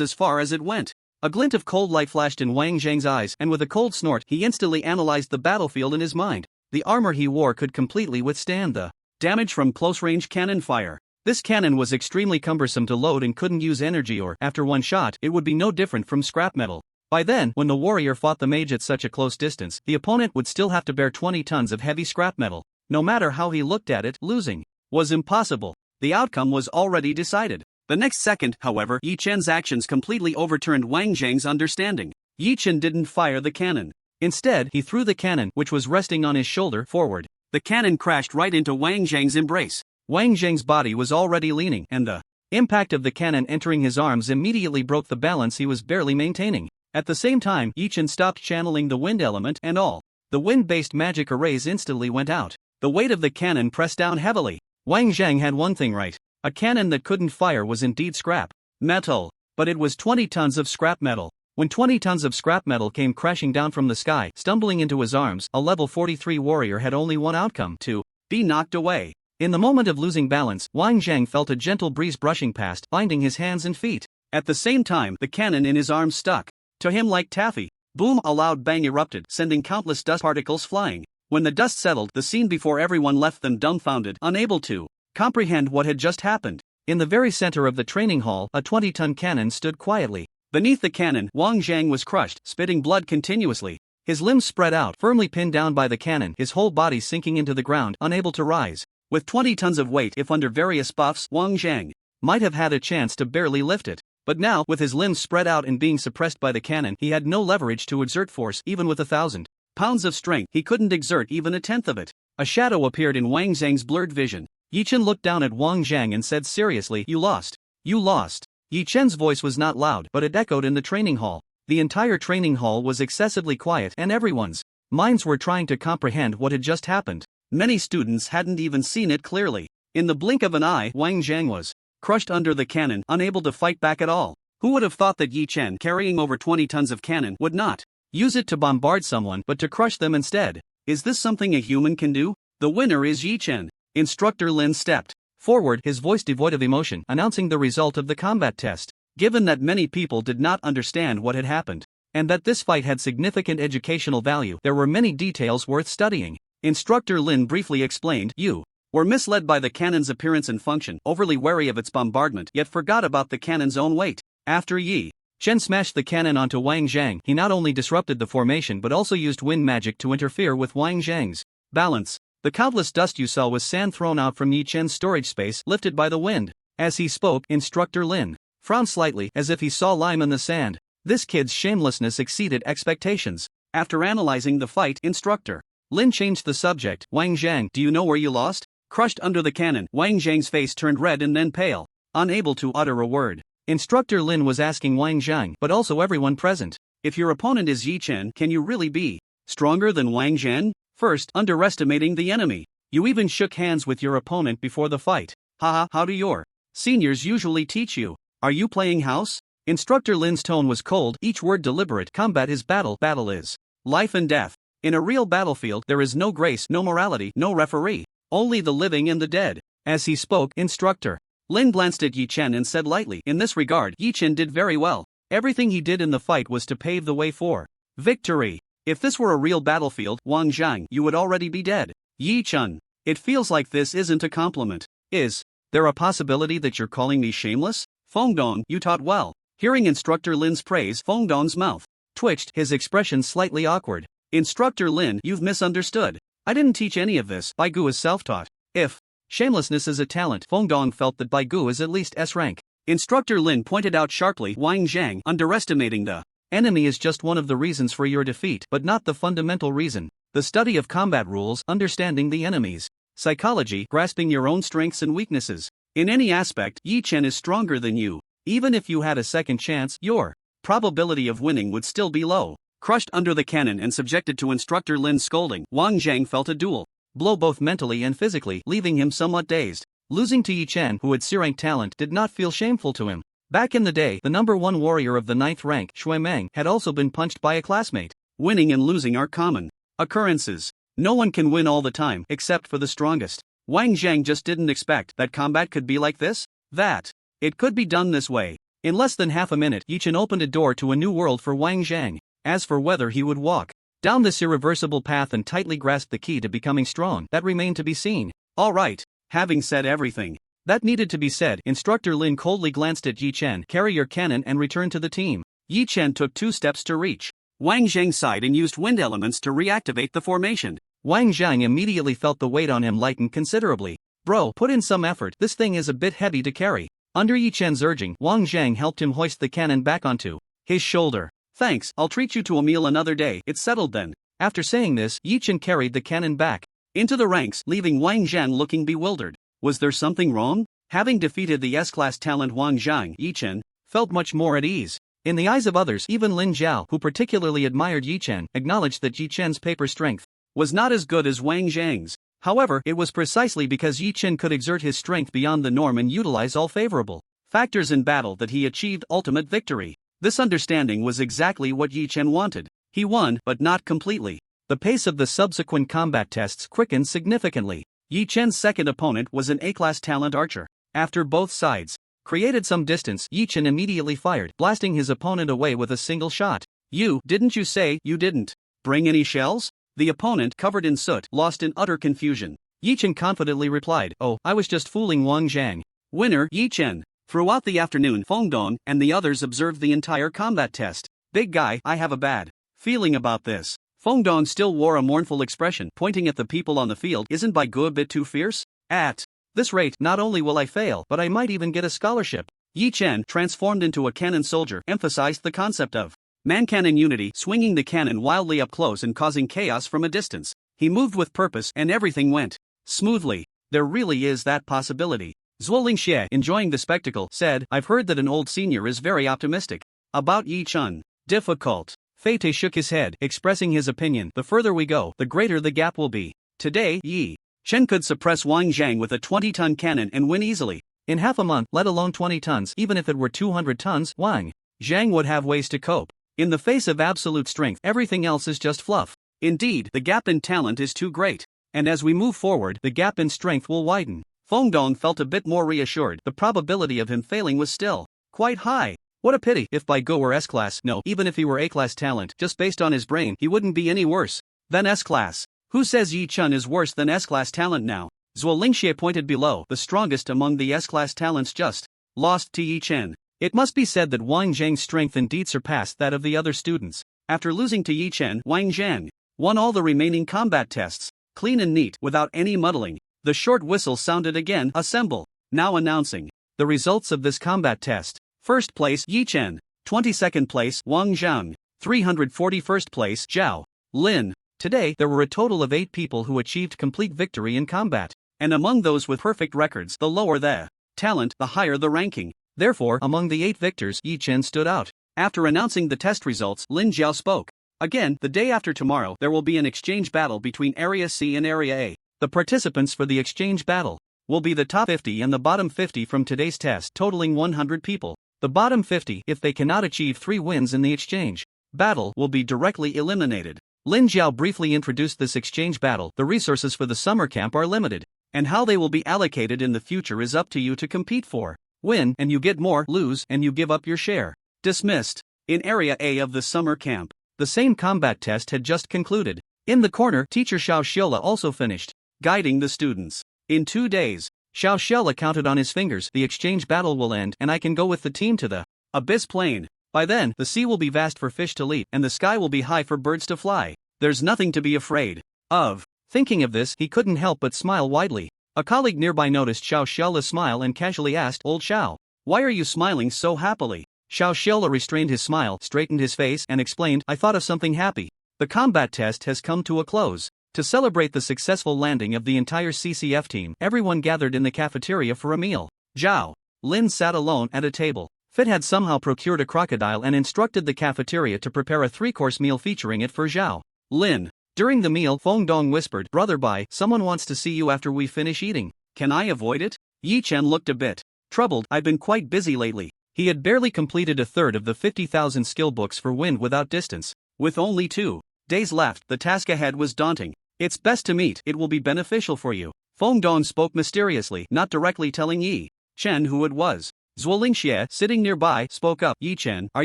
as far as it went. A glint of cold light flashed in Wang Zhang's eyes, and with a cold snort, he instantly analyzed the battlefield in his mind. The armor he wore could completely withstand the damage from close-range cannon fire. This cannon was extremely cumbersome to load and couldn't use energy, or, after one shot, it would be no different from scrap metal. By then, when the warrior fought the mage at such a close distance, the opponent would still have to bear 20 tons of heavy scrap metal. No matter how he looked at it, losing was impossible. The outcome was already decided. The next second, however, Yi Chen's actions completely overturned Wang Zhang's understanding. Yi Chen didn't fire the cannon. Instead, he threw the cannon, which was resting on his shoulder, forward. The cannon crashed right into Wang Zhang's embrace. Wang Zhang's body was already leaning, and the impact of the cannon entering his arms immediately broke the balance he was barely maintaining. At the same time, Yi Chen stopped channeling the wind element, and all the wind-based magic arrays instantly went out. The weight of the cannon pressed down heavily. Wang Zhang had one thing right. A cannon that couldn't fire was indeed scrap metal. But it was 20 tons of scrap metal. When 20 tons of scrap metal came crashing down from the sky, stumbling into his arms, a level 43 warrior had only one outcome: to be knocked away. In the moment of losing balance, Wang Zhang felt a gentle breeze brushing past, binding his hands and feet. At the same time, the cannon in his arms stuck to him like taffy. Boom! A loud bang erupted, sending countless dust particles flying. When the dust settled, the scene before everyone left them dumbfounded, unable to comprehend what had just happened. In the very center of the training hall, a 20-ton cannon stood quietly. Beneath the cannon, Wang Zhang was crushed, spitting blood continuously. His limbs spread out, firmly pinned down by the cannon, his whole body sinking into the ground, unable to rise. With 20 tons of weight, if under various buffs, Wang Zhang might have had a chance to barely lift it. But now, with his limbs spread out and being suppressed by the cannon, he had no leverage to exert force. Even with 1,000 pounds of strength, he couldn't exert even a tenth of it. A shadow appeared in Wang Zhang's blurred vision. Yi Chen looked down at Wang Zhang and said seriously, "You lost. You lost." Yi Chen's voice was not loud, but it echoed in the training hall. The entire training hall was excessively quiet, and everyone's minds were trying to comprehend what had just happened. Many students hadn't even seen it clearly. In the blink of an eye, Wang Zhang was crushed under the cannon, unable to fight back at all. Who would have thought that Yi Chen, carrying over 20 tons of cannon, would not use it to bombard someone but to crush them instead? Is this something a human can do? The winner is Yi Chen. Instructor Lin stepped forward, his voice devoid of emotion, announcing the result of the combat test. Given that many people did not understand what had happened, and that this fight had significant educational value, there were many details worth studying. Instructor Lin briefly explained, "You were misled by the cannon's appearance and function, overly wary of its bombardment, yet forgot about the cannon's own weight. After Yi Chen smashed the cannon onto Wang Zhang. He not only disrupted the formation but also used wind magic to interfere with Wang Zhang's balance. The countless dust you saw was sand thrown out from Yi Chen's storage space, lifted by the wind. As he spoke, Instructor Lin frowned slightly, as if he saw lime in the sand. This kid's shamelessness exceeded expectations. After analyzing the fight, Instructor Lin changed the subject. Wang Zhang, do you know where you lost? Crushed under the cannon, Wang Zhang's face turned red and then pale, unable to utter a word. Instructor Lin was asking Wang Zhang, but also everyone present. If your opponent is Yi Chen, can you really be stronger than Wang Zhang? First, underestimating the enemy. You even shook hands with your opponent before the fight. Haha, how do your seniors usually teach you? Are you playing house? Instructor Lin's tone was cold, each word deliberate. Combat is battle. Battle is life and death. In a real battlefield, there is no grace, no morality, no referee. Only the living and the dead. As he spoke, Instructor Lin glanced at Yi Chen and said lightly, in this regard, Yi Chen did very well. Everything he did in the fight was to pave the way for victory. If this were a real battlefield, Wang Zhang, you would already be dead. Yi Chen, it feels like this isn't a compliment. Is there a possibility that you're calling me shameless? Fengdong, you taught well. Hearing Instructor Lin's praise, Fengdong's mouth twitched, his expression slightly awkward. Instructor Lin, you've misunderstood. I didn't teach any of this. Baigu is self-taught. If shamelessness is a talent, Fengdong felt that Baigu is at least S rank. Instructor Lin pointed out sharply, Wang Zhang, underestimating the enemy is just one of the reasons for your defeat, but not the fundamental reason. The study of combat rules, understanding the enemy's psychology, grasping your own strengths and weaknesses. In any aspect, Yi Chen is stronger than you. Even if you had a second chance, your probability of winning would still be low. Crushed under the cannon and subjected to Instructor Lin's scolding, Wang Zhang felt a dual blow both mentally and physically, leaving him somewhat dazed. Losing to Yi Chen, who had C-rank talent, did not feel shameful to him. Back in the day, the number 1 warrior of the 9th rank, Shui Meng, had also been punched by a classmate. Winning and losing are common occurrences. No one can win all the time, except for the strongest. Wang Zhang just didn't expect that combat could be like this, that it could be done this way. In less than half a minute, Yi Chen opened a door to a new world for Wang Zhang. As for whether he would walk down this irreversible path and tightly grasp the key to becoming strong, that remained to be seen. Alright, having said everything that needed to be said, Instructor Lin coldly glanced at Yi Chen. Carry your cannon and return to the team. Yi Chen took 2 steps to reach Wang Zhang's side and used wind elements to reactivate the formation. Wang Zhang immediately felt the weight on him lighten considerably. Bro, put in some effort, this thing is a bit heavy to carry. Under Yi Chen's urging, Wang Zhang helped him hoist the cannon back onto his shoulder. Thanks, I'll treat you to a meal another day. It's settled then. After saying this, Yi Chen carried the cannon back into the ranks, leaving Wang Zhang looking bewildered. Was there something wrong? Having defeated the S-class talent Wang Zhang, Yi Chen felt much more at ease. In the eyes of others, even Lin Zhao, who particularly admired Yi Chen, acknowledged that Yi Chen's paper strength was not as good as Wang Zhang's. However, it was precisely because Yi Chen could exert his strength beyond the norm and utilize all favorable factors in battle that he achieved ultimate victory. This understanding was exactly what Yi Chen wanted. He won, but not completely. The pace of the subsequent combat tests quickened significantly. Yi Chen's second opponent was an A-class talent archer. After both sides created some distance, Yi Chen immediately fired, blasting his opponent away with a single shot. Didn't you say you didn't bring any shells? The opponent, covered in soot, lost in utter confusion. Yi Chen confidently replied, oh, I was just fooling Wang Zhang. Winner, Yi Chen. Throughout the afternoon, Fengdong and the others observed the entire combat test. Big guy, I have a bad feeling about this. Fengdong still wore a mournful expression, pointing at the people on the field. Isn't Baigu a bit too fierce? At this rate, not only will I fail, but I might even get a scholarship. Yi Chen, transformed into a cannon soldier, emphasized the concept of man-cannon unity, swinging the cannon wildly up close and causing chaos from a distance. He moved with purpose, and everything went smoothly. There really is that possibility. Zhuo Lingxie, enjoying the spectacle, said, I've heard that an old senior is very optimistic about Yi Chen. Difficult. Fei Te shook his head, expressing his opinion. The further we go, the greater the gap will be. Today, Yi Chen could suppress Wang Zhang with a 20-ton cannon and win easily. In half a month, let alone 20 tons, even if it were 200 tons, Wang Zhang would have ways to cope. In the face of absolute strength, everything else is just fluff. Indeed, the gap in talent is too great. And as we move forward, the gap in strength will widen. Fengdong felt a bit more reassured. The probability of him failing was still quite high. What a pity. If Baigu were S-class, no, even if he were A-class talent, just based on his brain, he wouldn't be any worse than S-class. Who says Yi Chen is worse than S-class talent now? Zhuo Lingxie pointed below. The strongest among the S-class talents just lost to Yi Chen. It must be said that Wang Zhang's strength indeed surpassed that of the other students. After losing to Yi Chen, Wang Zhang won all the remaining combat tests, clean and neat, without any muddling. The short whistle sounded again. Assemble. Now announcing the results of this combat test. First place Yi Chen, 22nd place Wang Zhang, 341st place Zhao Lin. Today there were a total of 8 people who achieved complete victory in combat, and among those with perfect records, the lower the talent, the higher the ranking. Therefore, among the 8 victors, Yi Chen stood out. After announcing the test results, Lin Jiao spoke. Again, the day after tomorrow there will be an exchange battle between Area C and Area A. The participants for the exchange battle will be the top 50 and the bottom 50 from today's test, totaling 100 people. The bottom 50, if they cannot achieve 3 wins in the exchange battle, will be directly eliminated. Lin Jiao briefly introduced this exchange battle. The resources for the summer camp are limited, and how they will be allocated in the future is up to you to compete for. Win and you get more, lose and you give up your share. Dismissed. In Area A of the summer camp, the same combat test had just concluded. In the corner, teacher Xiao Xiola also finished guiding the students. In 2 days, Xiao Xiola counted on his fingers. The exchange battle will end and I can go with the team to the Abyss Plain. By then, the sea will be vast for fish to leap and the sky will be high for birds to fly. There's nothing to be afraid of. Thinking of this, he couldn't help but smile widely. A colleague nearby noticed Xiao Xiola's smile and casually asked, "Old Xiao, why are you smiling so happily?" Xiao Xiola restrained his smile, straightened his face, and explained, "I thought of something happy. The combat test has come to a close." To celebrate the successful landing of the entire CCF team, everyone gathered in the cafeteria for a meal. Zhao Lin sat alone at a table. Fit had somehow procured a crocodile and instructed the cafeteria to prepare a 3-course meal featuring it for Zhao Lin. During the meal, Feng Dong whispered, "Brother Bai, someone wants to see you after we finish eating. Can I avoid it?" Yi Chen looked a bit troubled. "I've been quite busy lately." He had barely completed a third of the 50,000 skill books for Wind Without Distance. With only 2 days left, the task ahead was daunting. "It's best to meet, it will be beneficial for you." Feng Dong spoke mysteriously, not directly telling Yi Chen who it was. Zuolingxie, sitting nearby, spoke up. "Yi Chen, are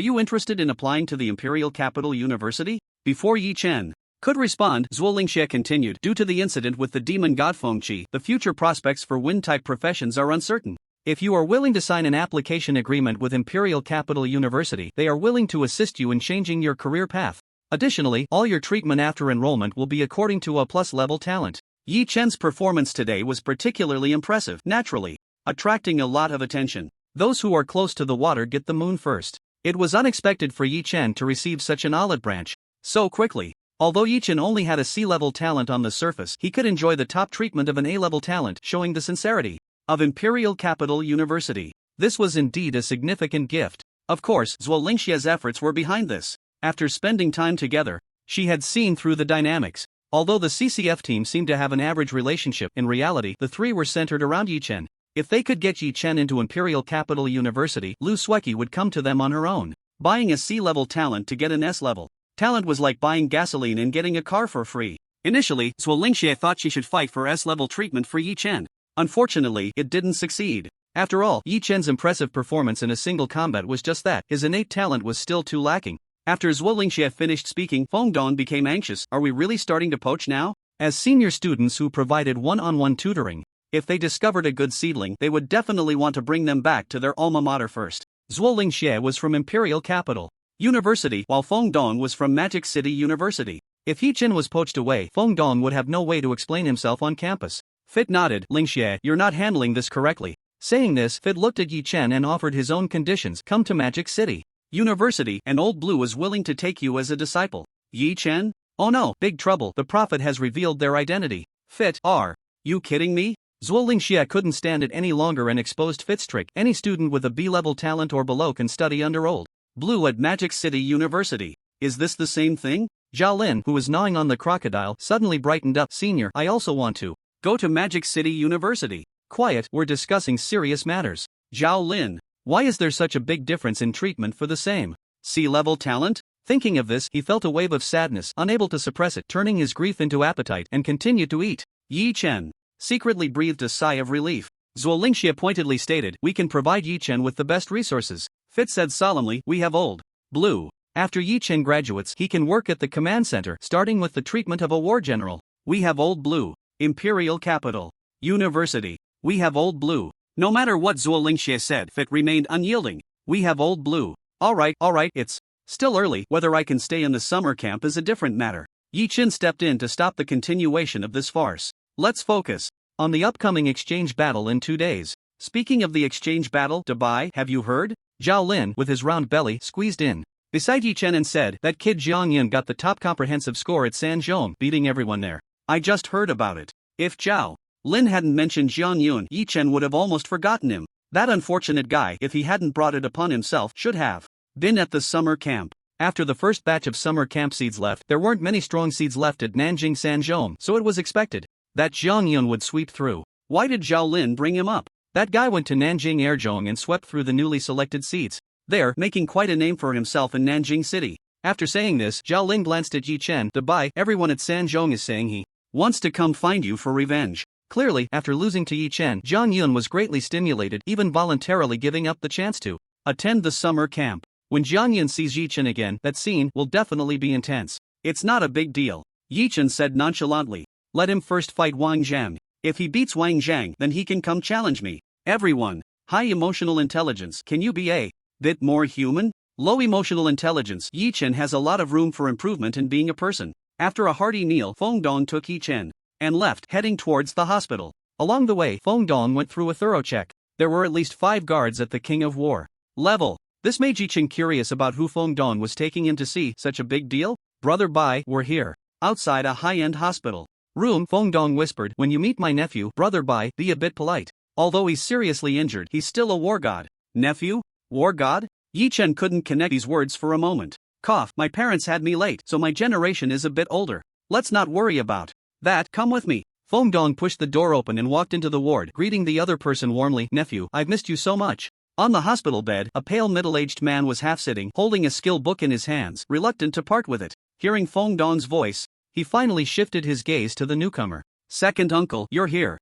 you interested in applying to the Imperial Capital University?" Before Yi Chen could respond, Zuolingxie continued, "Due to the incident with the demon god Fengqi, the future prospects for wind-type professions are uncertain. If you are willing to sign an application agreement with Imperial Capital University, they are willing to assist you in changing your career path. Additionally, all your treatment after enrollment will be according to a plus level talent." Yi Chen's performance today was particularly impressive, naturally attracting a lot of attention. Those who are close to the water get the moon first. It was unexpected for Yi Chen to receive such an olive branch so quickly. Although Yi Chen only had a C-level talent on the surface, he could enjoy the top treatment of an A-level talent, showing the sincerity of Imperial Capital University. This was indeed a significant gift. Of course, Zuolingxia's efforts were behind this. After spending time together, she had seen through the dynamics. Although the CCF team seemed to have an average relationship, in reality, the 3 were centered around Yi Chen. If they could get Yi Chen into Imperial Capital University, Lu Sueki would come to them on her own. Buying a C-level talent to get an S-level talent was like buying gasoline and getting a car for free. Initially, Zuolingxie thought she should fight for S-level treatment for Yi Chen. Unfortunately, it didn't succeed. After all, Yi Chen's impressive performance in a single combat was just that. His innate talent was still too lacking. After Zuolingxie finished speaking, Feng Dong became anxious. "Are we really starting to poach now?" As senior students who provided one-on-one tutoring, if they discovered a good seedling, they would definitely want to bring them back to their alma mater first. Zuolingxie was from Imperial Capital University, while Feng Dong was from Magic City University. If Yi Chen was poached away, Feng Dong would have no way to explain himself on campus. Fit nodded. "Lingxie, you're not handling this correctly." Saying this, Fit looked at Yi Chen and offered his own conditions. "Come to Magic City University, and Old Blue is willing to take you as a disciple." Yi Chen? "Oh no, big trouble, the prophet has revealed their identity." Fit, "Are you kidding me?" Zuolingxie couldn't stand it any longer and exposed Fit's trick. "Any student with a B-level talent or below can study under Old Blue at Magic City University. Is this the same thing?" Zhao Lin, who was gnawing on the crocodile, suddenly brightened up. "Senior, I also want to go to Magic City University." "Quiet, we're discussing serious matters." Zhao Lin, "Why is there such a big difference in treatment for the same C-level talent?" Thinking of this, he felt a wave of sadness, unable to suppress it, turning his grief into appetite, and continued to eat. Yi Chen secretly breathed a sigh of relief. Zuolingxie pointedly stated, "We can provide Yi Chen with the best resources." Fit said solemnly, "We have Old Blue. After Yi Chen graduates, he can work at the command center, starting with the treatment of a war general. We have Old Blue. Imperial Capital University. We have Old Blue." No matter what Zuolingxie said, Fit remained unyielding. We have Old Blue. Alright, it's still early. Whether I can stay in the summer camp is a different matter. Yi Chen stepped in to stop the continuation of this farce. Let's focus on the upcoming exchange battle in 2 days. Speaking of the exchange battle, Dubai, have you heard? Zhao Lin, with his round belly, squeezed in beside Yi Chen and said that kid Jiang Yun got the top comprehensive score at Sanzhong, beating everyone there. I just heard about it. If Zhao Lin hadn't mentioned Jiang Yun, Yi Chen would have almost forgotten him. That unfortunate guy, if he hadn't brought it upon himself, should have been at the summer camp. After the first batch of summer camp seeds left, there weren't many strong seeds left at Nanjing Sanzhong, so it was expected that Jiang Yun would sweep through. Why did Zhao Lin bring him up? That guy went to Nanjing Airjong and swept through the newly selected seeds, there making quite a name for himself in Nanjing City. After saying this, Zhao Lin glanced at Yi Chen. Dubai, everyone at Sanzhong is saying he wants to come find you for revenge. Clearly, after losing to Yi Chen, Jiang Yun was greatly stimulated, even voluntarily giving up the chance to attend the summer camp. When Jiang Yun sees Yi Chen again, that scene will definitely be intense. It's not a big deal, Yi Chen said nonchalantly. Let him first fight Wang Zhang. If he beats Wang Zhang, then he can come challenge me. Everyone. High emotional intelligence. Can you be a bit more human? Low emotional intelligence. Yi Chen has a lot of room for improvement in being a person. After a hearty meal, Feng Dong took Yi Chen and left, heading towards the hospital. Along the way, Feng Dong went through a thorough check. There were at least 5 guards at the King of War level. This made Yi Chen curious about who Feng Dong was taking him to see. Such a big deal? Brother Bai, we're here. Outside a high-end hospital room, Feng Dong whispered, when you meet my nephew, Brother Bai, be a bit polite. Although he's seriously injured, he's still a war god. Nephew? War god? Yi Chen couldn't connect these words for a moment. Cough, my parents had me late, so my generation is a bit older. Let's not worry about that, come with me. Feng Dong pushed the door open and walked into the ward, greeting the other person warmly. Nephew, I've missed you so much. On the hospital bed, a pale middle-aged man was half-sitting, holding a skill book in his hands, reluctant to part with it. Hearing Feng Dong's voice, he finally shifted his gaze to the newcomer. Second uncle, you're here.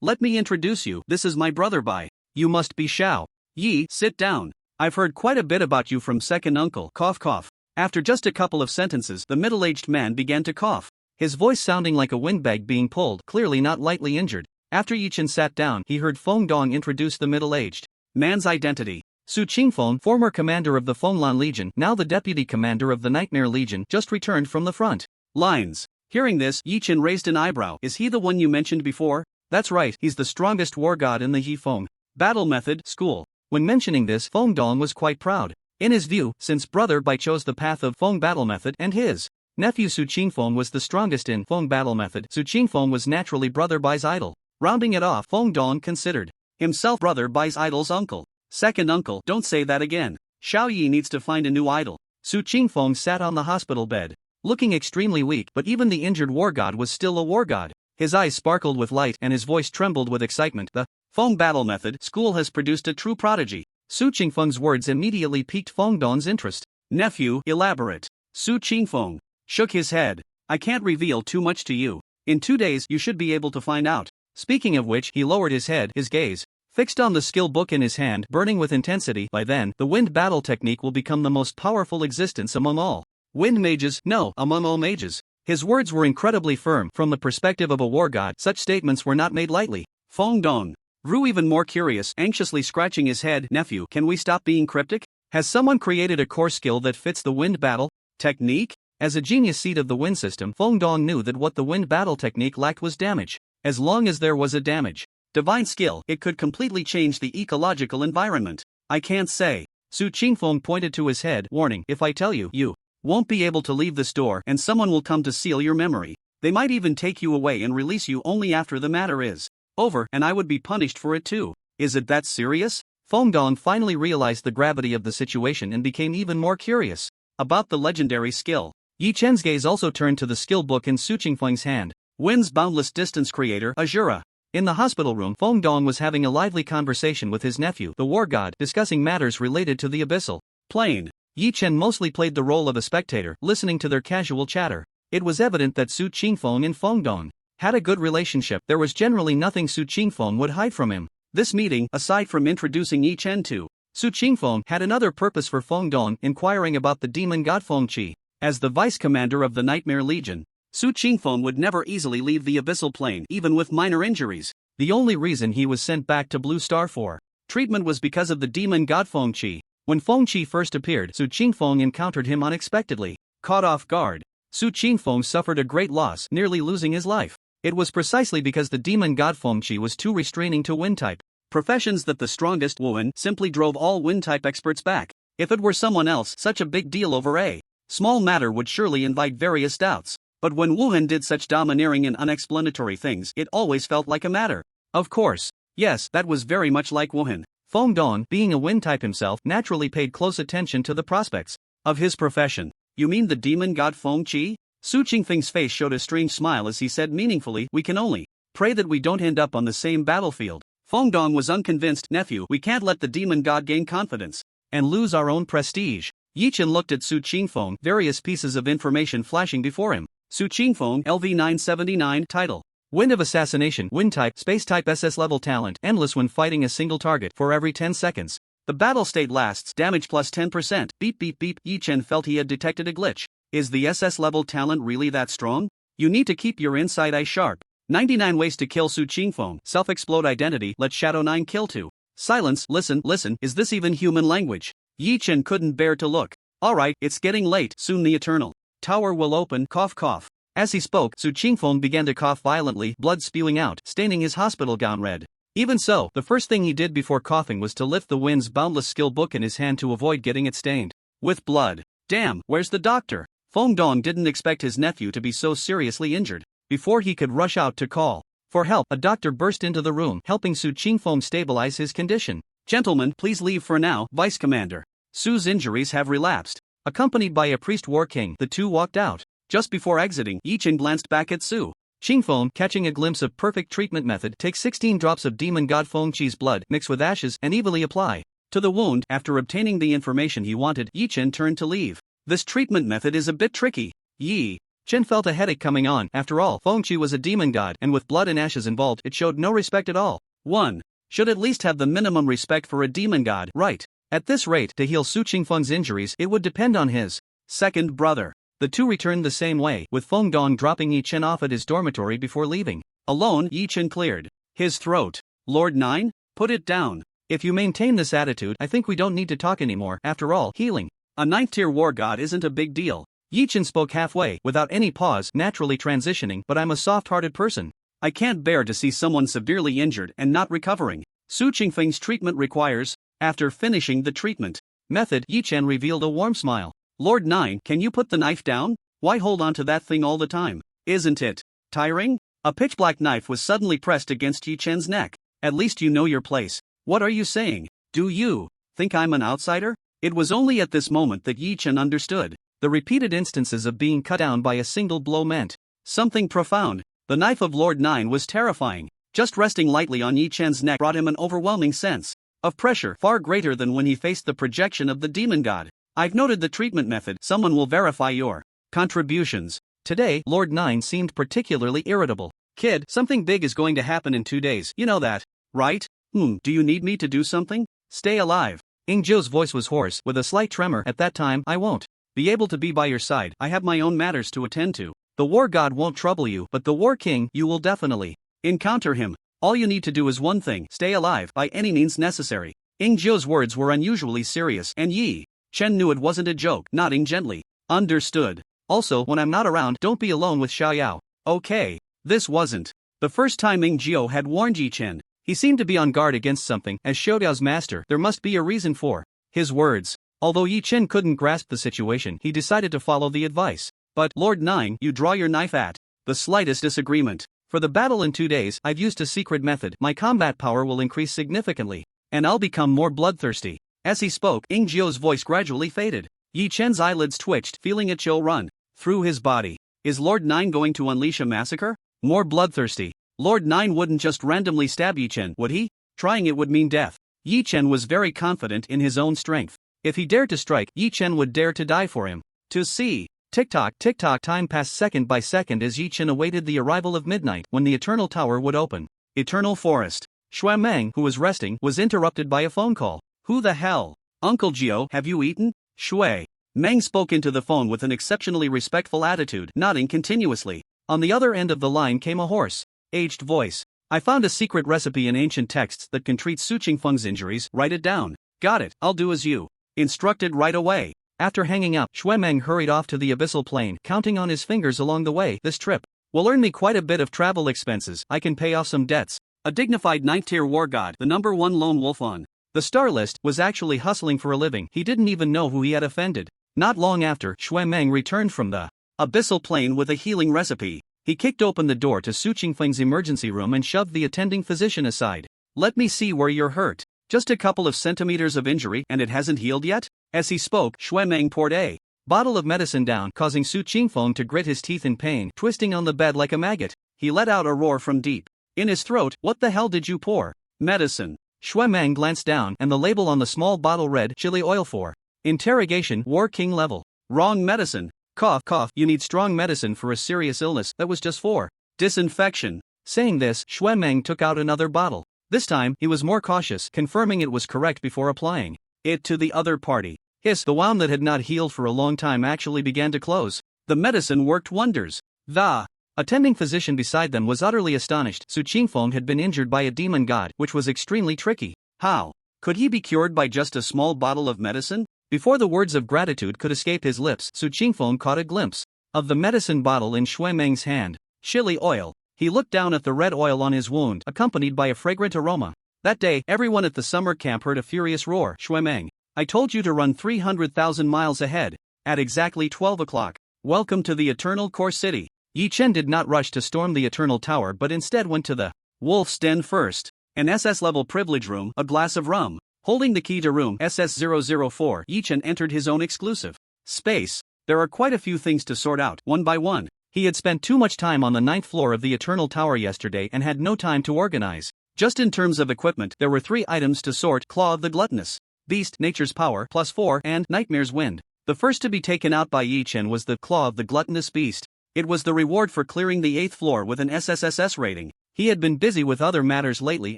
Let me introduce you. This is my brother Bai. You must be Xiao Yi. Sit down. I've heard quite a bit about you from second uncle. Cough cough. After just a couple of sentences, the middle-aged man began to cough, his voice sounding like a windbag being pulled, clearly not lightly injured. After Yi Chen sat down, he heard Feng Dong introduce the middle-aged man's identity. Su Qingfeng, former commander of the Fenglan Legion, now the deputy commander of the Nightmare Legion, just returned from the front lines. Hearing this, Yi Chen raised an eyebrow. Is he the one you mentioned before? That's right, he's the strongest war god in the Yifeng battle method school. When mentioning this, Feng Dong was quite proud. In his view, since Brother Bai chose the path of Feng battle method and his nephew Su Qingfeng was the strongest in Feng battle method, Su Qingfeng was naturally Brother Bai's idol. Rounding it off, Feng Dong considered himself Brother Bai's idol's uncle. Second uncle, don't say that again. Xiao Yi needs to find a new idol. Su Qingfeng sat on the hospital bed, looking extremely weak, but even the injured war god was still a war god. His eyes sparkled with light and his voice trembled with excitement. The Feng battle method school has produced a true prodigy. Su Qingfeng's words immediately piqued Feng Dong's interest. Nephew, elaborate. Su Qingfeng shook his head. I can't reveal too much to you. In 2 days you should be able to find out. Speaking of which, he lowered his head, his gaze fixed on the skill book in his hand, burning with intensity. By then, the wind battle technique will become the most powerful existence among all wind mages, no, among all mages. His words were incredibly firm. From the perspective of a war god, such statements were not made lightly. Feng Dong grew even more curious, anxiously scratching his head. Nephew, can we stop being cryptic? Has someone created a core skill that fits the wind battle technique? As a genius seed of the wind system, Feng Dong knew that what the wind battle technique lacked was damage. As long as there was a damage divine skill, it could completely change the ecological environment. I can't say. Su Qingfeng pointed to his head, warning, if I tell you, you won't be able to leave this door and someone will come to seal your memory. They might even take you away and release you only after the matter is over, and I would be punished for it too. Is it that serious? Feng Dong finally realized the gravity of the situation and became even more curious about the legendary skill. Yi Chen's gaze also turned to the skill book in Su Qingfeng's hand. Wind's boundless distance creator, Azura. In the hospital room, Feng Dong was having a lively conversation with his nephew, the war god, discussing matters related to the abyssal plane. Yi Chen mostly played the role of a spectator, listening to their casual chatter. It was evident that Su Qingfeng and Feng Dong had a good relationship. There was generally nothing Su Qingfeng would hide from him. This meeting, aside from introducing Yi Chen to Su Qingfeng, had another purpose for Feng Dong, inquiring about the demon god Feng Qi. As the vice commander of the Nightmare Legion, Su Qingfeng would never easily leave the abyssal plane, even with minor injuries. The only reason he was sent back to Blue Star for treatment was because of the demon god Feng Qi. When Feng Qi first appeared, Su Qingfeng encountered him unexpectedly. Caught off guard, Su Qingfeng suffered a great loss, nearly losing his life. It was precisely because the demon god Feng Qi was too restraining to wind-type professions that the strongest Wuhan simply drove all wind-type experts back. If it were someone else, such a big deal over a small matter would surely invite various doubts. But when Wuhan did such domineering and unexplanatory things, it always felt like a matter of course. Yes, that was very much like Wuhan. Feng Dong, being a wind-type himself, naturally paid close attention to the prospects of his profession. You mean the demon god Feng Qi? Su Qingfeng's face showed a strange smile as he said meaningfully, we can only pray that we don't end up on the same battlefield. Feng Dong was unconvinced. Nephew, we can't let the demon god gain confidence and lose our own prestige. Yi Chen looked at Su Qingfeng, various pieces of information flashing before him. Su Qingfeng, LV 979, title. Wind of Assassination, Wind Type, Space Type SS level talent, endless when fighting a single target for every 10 seconds. The battle state lasts, damage plus 10%, beep beep beep. Yi Chen felt he had detected a glitch. Is the SS level talent really that strong? You need to keep your inside eye sharp. 99 ways to kill Su Qingfeng, self-explode identity, let Shadow 9 kill 2. Silence, listen, is this even human language? Yi Chen couldn't bear to look. Alright, it's getting late, soon the eternal tower will open, cough cough. As he spoke, Su Qingfeng began to cough violently, blood spewing out, staining his hospital gown red. Even so, the first thing he did before coughing was to lift the Wind's boundless skill book in his hand to avoid getting it stained with blood. Damn, where's the doctor? Feng Dong didn't expect his nephew to be so seriously injured. Before he could rush out to call for help, a doctor burst into the room, helping Su Qingfeng stabilize his condition. Gentlemen, please leave for now, Vice Commander. Su's injuries have relapsed. Accompanied by a priest war king, the two walked out. Just before exiting, Yi Chen glanced back at Su Qingfeng, catching a glimpse of perfect treatment method. Take 16 drops of demon god Feng Qi's blood, mix with ashes, and evenly apply to the wound. After obtaining the information he wanted, Yi Chen turned to leave. This treatment method is a bit tricky. Yi Chen felt a headache coming on. After all, Feng Qi was a demon god, and with blood and ashes involved, it showed no respect at all. One should at least have the minimum respect for a demon god, right? At this rate, to heal Su Qingfeng's injuries, it would depend on his second brother. The two returned the same way, with Feng Dong dropping Yi Chen off at his dormitory before leaving. Alone, Yi Chen cleared his throat. Lord 9? Put it down. If you maintain this attitude, I think we don't need to talk anymore. After all, healing a 9th-tier war god isn't a big deal. Yi Chen spoke halfway, without any pause, naturally transitioning, but I'm a soft-hearted person. I can't bear to see someone severely injured and not recovering. Su Qingfeng's treatment requires. After finishing the treatment method, Yi Chen revealed a warm smile. Lord 9, can you put the knife down? Why hold on to that thing all the time? Isn't it tiring? A pitch-black knife was suddenly pressed against Yi Chen's neck. At least you know your place. What are you saying? Do you think I'm an outsider? It was only at this moment that Yi Chen understood. The repeated instances of being cut down by a single blow meant something profound. The knife of Lord 9 was terrifying. Just resting lightly on Yi Chen's neck brought him an overwhelming sense of pressure, far greater than when he faced the projection of the demon god. I've noted the treatment method. Someone will verify your contributions. Today, Lord 9 seemed particularly irritable. Kid, something big is going to happen in 2 days. You know that, right? Do you need me to do something? Stay alive. Ingzhou's voice was hoarse, with a slight tremor. At that time, I won't be able to be by your side. I have my own matters to attend to. The war god won't trouble you, but the war king, you will definitely encounter him. All you need to do is one thing, stay alive, by any means necessary. Ingzhou's words were unusually serious, and Yi Chen knew it wasn't a joke, nodding gently. Understood. Also, when I'm not around, don't be alone with Xiaoyao. Okay. This wasn't the first time Ingzhou had warned Yi Chen. He seemed to be on guard against something. As Xiaoyao's master, there must be a reason for his words. Although Yi Chen couldn't grasp the situation, he decided to follow the advice. But, Lord 9, you draw your knife at the slightest disagreement. For the battle in 2 days, I've used a secret method. My combat power will increase significantly, and I'll become more bloodthirsty. As he spoke, Ingzhou's voice gradually faded. Yi Chen's eyelids twitched, feeling a chill run through his body. Is Lord 9 going to unleash a massacre? More bloodthirsty. Lord 9 wouldn't just randomly stab Yi Chen, would he? Trying it would mean death. Yi Chen was very confident in his own strength. If he dared to strike, Yi Chen would dare to die for him. To see. Tick-tock, tick-tock, time passed second by second as Yi Chen awaited the arrival of midnight, when the Eternal Tower would open. Eternal Forest. Shui Meng, who was resting, was interrupted by a phone call. Who the hell? Uncle Gio, have you eaten? Shui Meng spoke into the phone with an exceptionally respectful attitude, nodding continuously. On the other end of the line came a hoarse, aged voice. I found a secret recipe in ancient texts that can treat Su Qingfeng's injuries. Write it down. Got it, I'll do as you Instructed right away. After hanging up, Xuemeng hurried off to the abyssal plane, counting on his fingers along the way. This trip will earn me quite a bit of travel expenses. I can pay off some debts. A dignified 9th-tier war god, the #1 lone wolf on the star list, was actually hustling for a living. He didn't even know who he had offended. Not long after, Xuemeng returned from the abyssal plane with a healing recipe. He kicked open the door to Su Qingfeng's emergency room and shoved the attending physician aside. "Let me see where you're hurt. Just a couple of centimeters of injury and it hasn't healed yet?" As he spoke, Xuemeng poured a bottle of medicine down, causing Su Qingfeng to grit his teeth in pain, twisting on the bed like a maggot. He let out a roar from deep in his throat. "What the hell did you pour?" "Medicine." Xuemeng glanced down, and the label on the small bottle read, "Chili oil for interrogation, War King level. Wrong medicine. Cough, cough, you need strong medicine for a serious illness. That was just for disinfection." Saying this, Xuemeng took out another bottle. This time, he was more cautious, confirming it was correct before applying it to the other party. The wound that had not healed for a long time actually began to close. The medicine worked wonders. The attending physician beside them was utterly astonished. Su Qingfeng had been injured by a demon god, which was extremely tricky. How could he be cured by just a small bottle of medicine? Before the words of gratitude could escape his lips, Su Qingfeng caught a glimpse of the medicine bottle in Xuemeng's hand. Chili oil. He looked down at the red oil on his wound, accompanied by a fragrant aroma. That day, everyone at the summer camp heard a furious roar. "Xuemeng, I told you to run 300,000 miles ahead. At exactly 12 o'clock. Welcome to the Eternal Core City." Yi Chen did not rush to storm the Eternal Tower but instead went to the Wolf's Den first. An SS-level privilege room, a glass of rum. Holding the key to room SS004, Yi Chen entered his own exclusive space. There are quite a few things to sort out, one by one. He had spent too much time on the 9th floor of the Eternal Tower yesterday and had no time to organize. Just in terms of equipment, there were 3 items to sort: Claw of the Gluttonous Beast, Nature's Power, +4, and Nightmare's Wind. The first to be taken out by Yi Chen was the Claw of the Gluttonous Beast. It was the reward for clearing the 8th floor with an SSS rating. He had been busy with other matters lately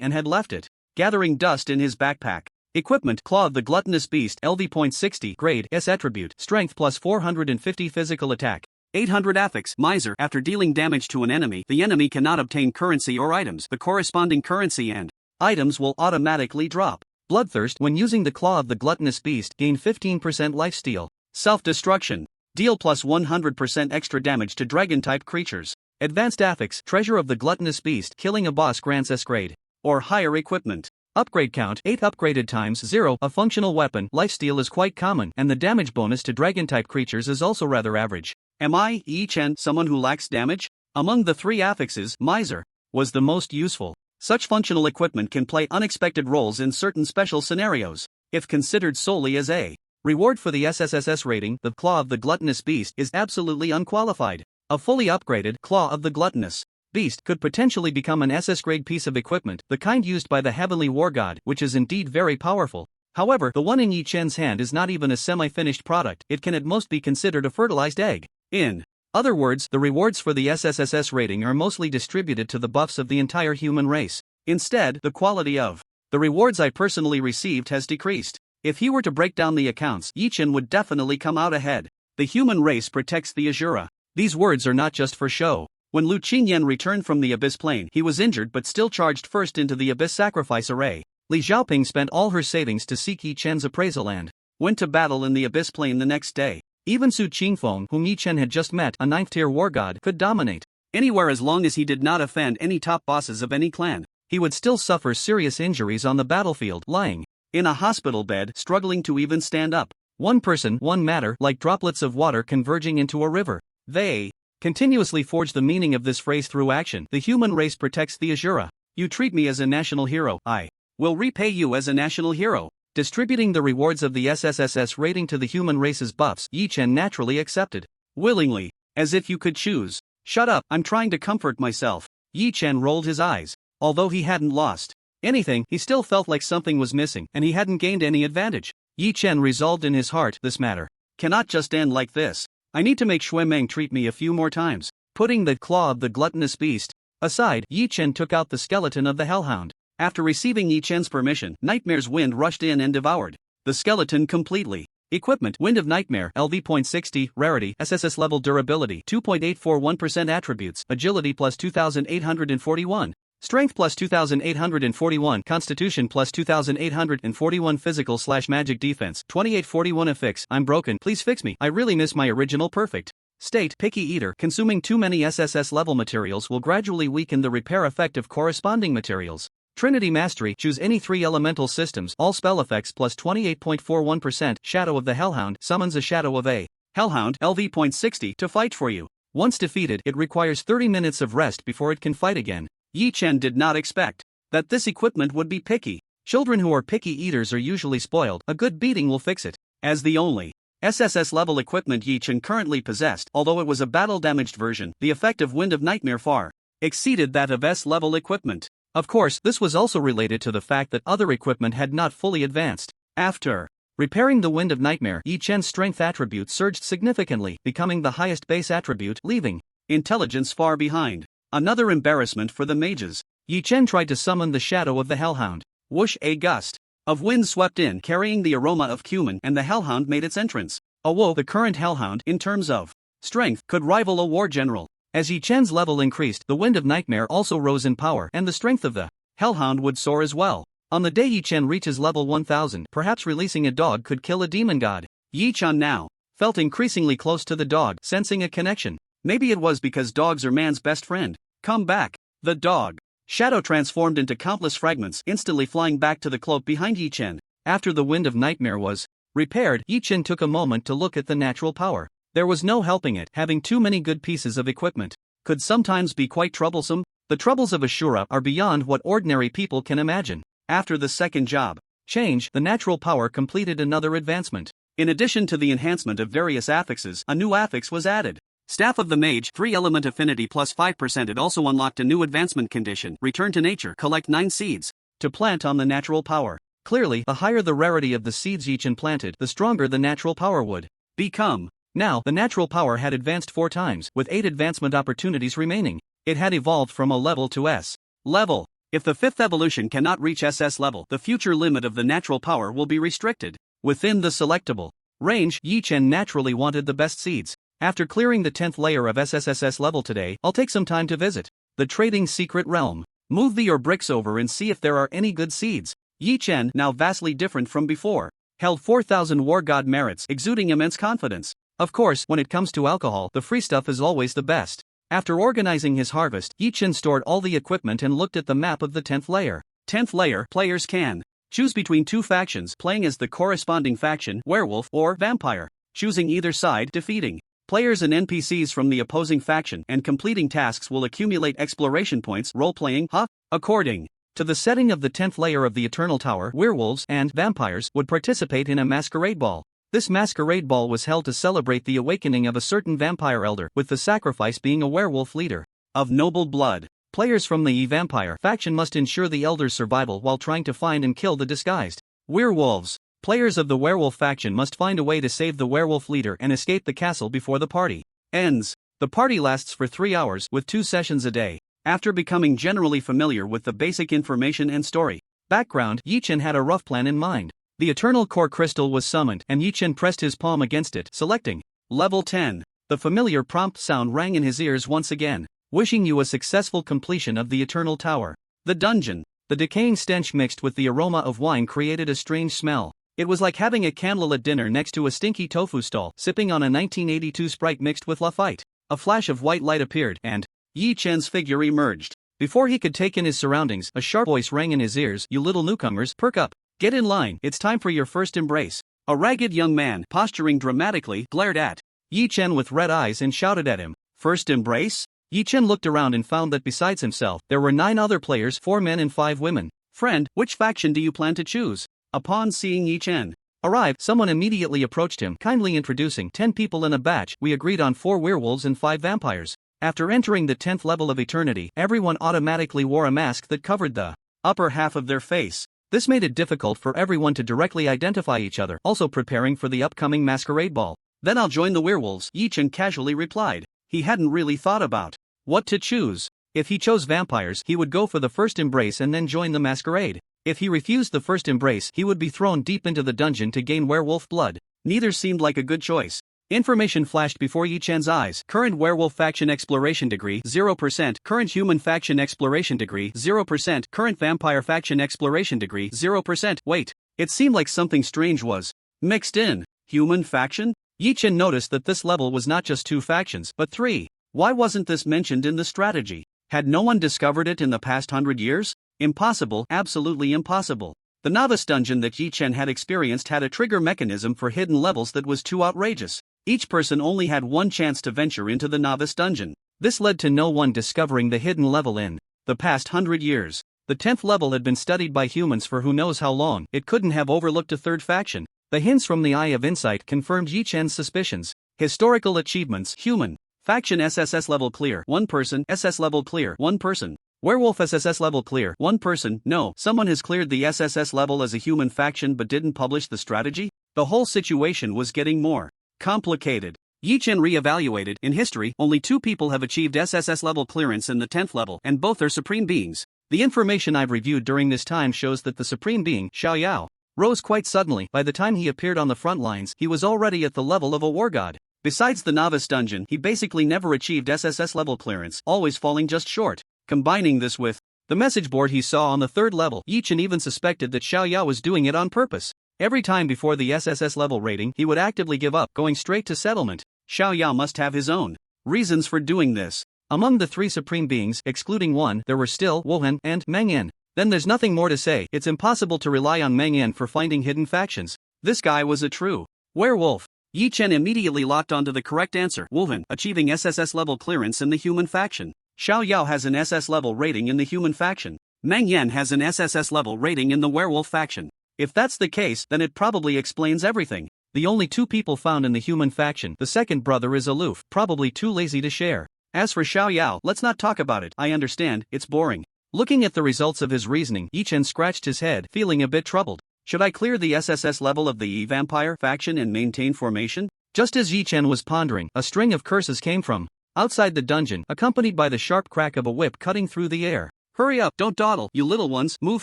and had left it gathering dust in his backpack. Equipment: Claw of the Gluttonous Beast, LV.60, grade, S attribute, strength +450 physical attack, 800 affix. Miser. After dealing damage to an enemy, the enemy cannot obtain currency or items. The corresponding currency and items will automatically drop. Bloodthirst. When using the Claw of the Gluttonous Beast, gain 15% lifesteal. Self-destruction. Deal +100% extra damage to dragon-type creatures. Advanced affix. Treasure of the Gluttonous Beast. Killing a boss grants S grade or higher equipment. Upgrade count 8 upgraded times 0. A functional weapon. Lifesteal is quite common, and the damage bonus to dragon-type creatures is also rather average. Am I, Yi Chen, someone who lacks damage? Among the 3 affixes, Miser was the most useful. Such functional equipment can play unexpected roles in certain special scenarios. If considered solely as a reward for the SSS rating, the Claw of the Gluttonous Beast is absolutely unqualified. A fully upgraded Claw of the Gluttonous Beast could potentially become an SS-grade piece of equipment, the kind used by the Heavenly War God, which is indeed very powerful. However, the one in Yi Chen's hand is not even a semi-finished product. It can at most be considered a fertilized egg. In other words, the rewards for the SSS rating are mostly distributed to the buffs of the entire human race. Instead, the quality of the rewards I personally received has decreased. If he were to break down the accounts, Yi Chen would definitely come out ahead. The human race protects the Azura. These words are not just for show. When Lu Qingyan returned from the Abyss Plane, he was injured but still charged first into the Abyss Sacrifice Array. Li Xiaoping spent all her savings to seek Yi Chen's appraisal and went to battle in the Abyss Plane the next day. Even Su Qingfeng, whom Yi Chen had just met, a 9th-tier war god, could dominate anywhere as long as he did not offend any top bosses of any clan. He would still suffer serious injuries on the battlefield, lying in a hospital bed, struggling to even stand up. One person, one matter, like droplets of water converging into a river. They continuously forge the meaning of this phrase through action. The human race protects the Azura. You treat me as a national hero. I will repay you as a national hero. Distributing the rewards of the SSS rating to the human race's buffs, Yi Chen naturally accepted. Willingly. As if you could choose. Shut up, I'm trying to comfort myself. Yi Chen rolled his eyes. Although he hadn't lost anything, he still felt like something was missing, and he hadn't gained any advantage. Yi Chen resolved in his heart, this matter cannot just end like this. I need to make Xuemeng treat me a few more times. Putting the Claw of the Gluttonous Beast aside, Yi Chen took out the skeleton of the Hellhound. After receiving Yi Chen's permission, Nightmare's Wind rushed in and devoured the skeleton completely. Equipment: Wind of Nightmare, LV.60, rarity, SSS level durability, 2.841% attributes, agility plus 2841. Strength plus 2841, Constitution plus 2841, Physical/Magic Defense 2841. Affix, I'm broken, please fix me, I really miss my original perfect state. Picky eater, consuming too many SSS level materials will gradually weaken the repair effect of corresponding materials. Trinity Mastery, choose any 3 elemental systems, all spell effects plus 28.41%. Shadow of the Hellhound, summons a shadow of a Hellhound, LV.60, to fight for you. Once defeated, it requires 30 minutes of rest before it can fight again. Yi Chen did not expect that this equipment would be picky. Children who are picky eaters are usually spoiled, a good beating will fix it. As the only SSS level equipment Yi Chen currently possessed, although it was a battle-damaged version, the effect of Wind of Nightmare far exceeded that of S-level equipment. Of course, this was also related to the fact that other equipment had not fully advanced. After repairing the Wind of Nightmare, Yi Chen's strength attribute surged significantly, becoming the highest base attribute, leaving intelligence far behind. Another embarrassment for the mages. Yi Chen tried to summon the shadow of the Hellhound. Whoosh! A gust of wind swept in, carrying the aroma of cumin, and the Hellhound made its entrance. Whoa! The current Hellhound, in terms of strength, could rival a war general. As Yi Chen's level increased, the Wind of Nightmare also rose in power, and the strength of the Hellhound would soar as well. On the day Yi Chen reaches level 1000, perhaps releasing a dog could kill a demon god. Yi Chen now felt increasingly close to the dog, sensing a connection. Maybe it was because dogs are man's best friend. Come back. The dog shadow transformed into countless fragments, instantly flying back to the cloak behind Yi Chen. After the Wind of Nightmare was repaired, Yi Chen took a moment to look at the natural power. There was no helping it, having too many good pieces of equipment could sometimes be quite troublesome. The troubles of Azura are beyond what ordinary people can imagine. After the second job change, the natural power completed another advancement. In addition to the enhancement of various affixes, a new affix was added. Staff of the Mage, 3 element affinity plus 5%. It also unlocked a new advancement condition, return to nature, collect 9 seeds to plant on the natural power. Clearly, the higher the rarity of the seeds Yi Chen planted, the stronger the natural power would become. Now, the natural power had advanced 4 times, with 8 advancement opportunities remaining. It had evolved from a level to S level. If the 5th evolution cannot reach SS level, the future limit of the natural power will be restricted. Within the selectable range, Yi Chen naturally wanted the best seeds. After clearing the 10th layer of SSS level today, I'll take some time to visit the trading secret realm. Move your bricks over and see if there are any good seeds. Yi Chen, now vastly different from before, held 4,000 war god merits, exuding immense confidence. Of course, when it comes to alcohol, the free stuff is always the best. After organizing his harvest, Yi Chen stored all the equipment and looked at the map of the 10th layer. 10th layer, players can choose between 2 factions, playing as the corresponding faction, werewolf or vampire, choosing either side, defeating players and NPCs from the opposing faction, and completing tasks will accumulate exploration points. Role-playing, according to the setting of the 10th layer of the Eternal Tower, werewolves and vampires would participate in a masquerade ball. This masquerade ball was held to celebrate the awakening of a certain vampire elder, with the sacrifice being a werewolf leader of noble blood. Players from the vampire faction must ensure the elder's survival while trying to find and kill the disguised werewolves. Players of the werewolf faction must find a way to save the werewolf leader and escape the castle before the party ends. The party lasts for 3 hours, with 2 sessions a day. After becoming generally familiar with the basic information and story background, Yi Chen had a rough plan in mind. The Eternal Core Crystal was summoned, and Yi Chen pressed his palm against it, selecting Level 10. The familiar prompt sound rang in his ears once again. Wishing you a successful completion of the Eternal Tower. The dungeon. The decaying stench mixed with the aroma of wine created a strange smell. It was like having a candlelit dinner next to a stinky tofu stall, sipping on a 1982 Sprite mixed with Lafite. A flash of white light appeared, and Yi Chen's figure emerged. Before he could take in his surroundings, a sharp voice rang in his ears. You little newcomers, perk up. Get in line, it's time for your first embrace. A ragged young man, posturing dramatically, glared at Yi Chen with red eyes and shouted at him. First embrace? Yi Chen looked around and found that besides himself, there were 9 other players, 4 men and 5 women. Friend, which faction do you plan to choose? Upon seeing Yi Chen arrive, someone immediately approached him, kindly introducing 10 people in a batch. We agreed on 4 werewolves and 5 vampires. After entering the 10th level of eternity, everyone automatically wore a mask that covered the upper half of their face. This made it difficult for everyone to directly identify each other, also preparing for the upcoming masquerade ball. Then I'll join the werewolves, Yi Chen casually replied. He hadn't really thought about what to choose. If he chose vampires, he would go for the first embrace and then join the masquerade. If he refused the first embrace, he would be thrown deep into the dungeon to gain werewolf blood. Neither seemed like a good choice. Information flashed before Yi Chen's eyes. Current werewolf faction exploration degree 0%. Current human faction exploration degree 0%. Current vampire faction exploration degree 0%. Wait. It seemed like something strange was mixed in. Human faction? Yi Chen noticed that this level was not just 2 factions, but 3. Why wasn't this mentioned in the strategy? Had no one discovered it in the past 100 years? Impossible, absolutely impossible. The novice dungeon that Yi Chen had experienced had a trigger mechanism for hidden levels that was too outrageous. Each person only had one chance to venture into the novice dungeon. This led to no one discovering the hidden level in the past 100 years. The 10th level had been studied by humans for who knows how long. It couldn't have overlooked a 3rd faction. The hints from the Eye of Insight confirmed Yi Chen's suspicions. Historical achievements: human faction SSS level clear 1 person, SS level clear 1 person. Werewolf SSS level clear 1 person. No, someone has cleared the SSS level as a human faction but didn't publish the strategy? The whole situation was getting more complicated. Yi Chen re-evaluated. In history, only 2 people have achieved SSS level clearance in the 10th level, and both are supreme beings. The information I've reviewed during this time shows that the supreme being, Xiao Yao, rose quite suddenly. By the time he appeared on the front lines, he was already at the level of a war god. Besides the novice dungeon, he basically never achieved SSS level clearance, always falling just short. Combining this with the message board he saw on the 3rd level, Yi Chen even suspected that Xiao Yao was doing it on purpose. Every time before the SSS level rating, he would actively give up, going straight to settlement. Xiao Yao must have his own reasons for doing this. Among the 3 supreme beings, excluding one, there were still Wuhan and Meng Yan. Then there's nothing more to say. It's impossible to rely on Meng Yan for finding hidden factions. This guy was a true werewolf. Yi Chen immediately locked onto the correct answer. Wuhan, achieving SSS level clearance in the human faction. Xiao Yao has an SS level rating in the human faction. Meng Yan has an SSS level rating in the werewolf faction. If that's the case, then it probably explains everything. The only 2 people found in the human faction, the second brother is aloof, probably too lazy to share. As for Xiao Yao, let's not talk about it. I understand, it's boring. Looking at the results of his reasoning, Yi Chen scratched his head, feeling a bit troubled. Should I clear the SSS level of the vampire faction and maintain formation? Just as Yi Chen was pondering, a string of curses came from outside the dungeon, accompanied by the sharp crack of a whip cutting through the air. Hurry up, don't dawdle, you little ones, move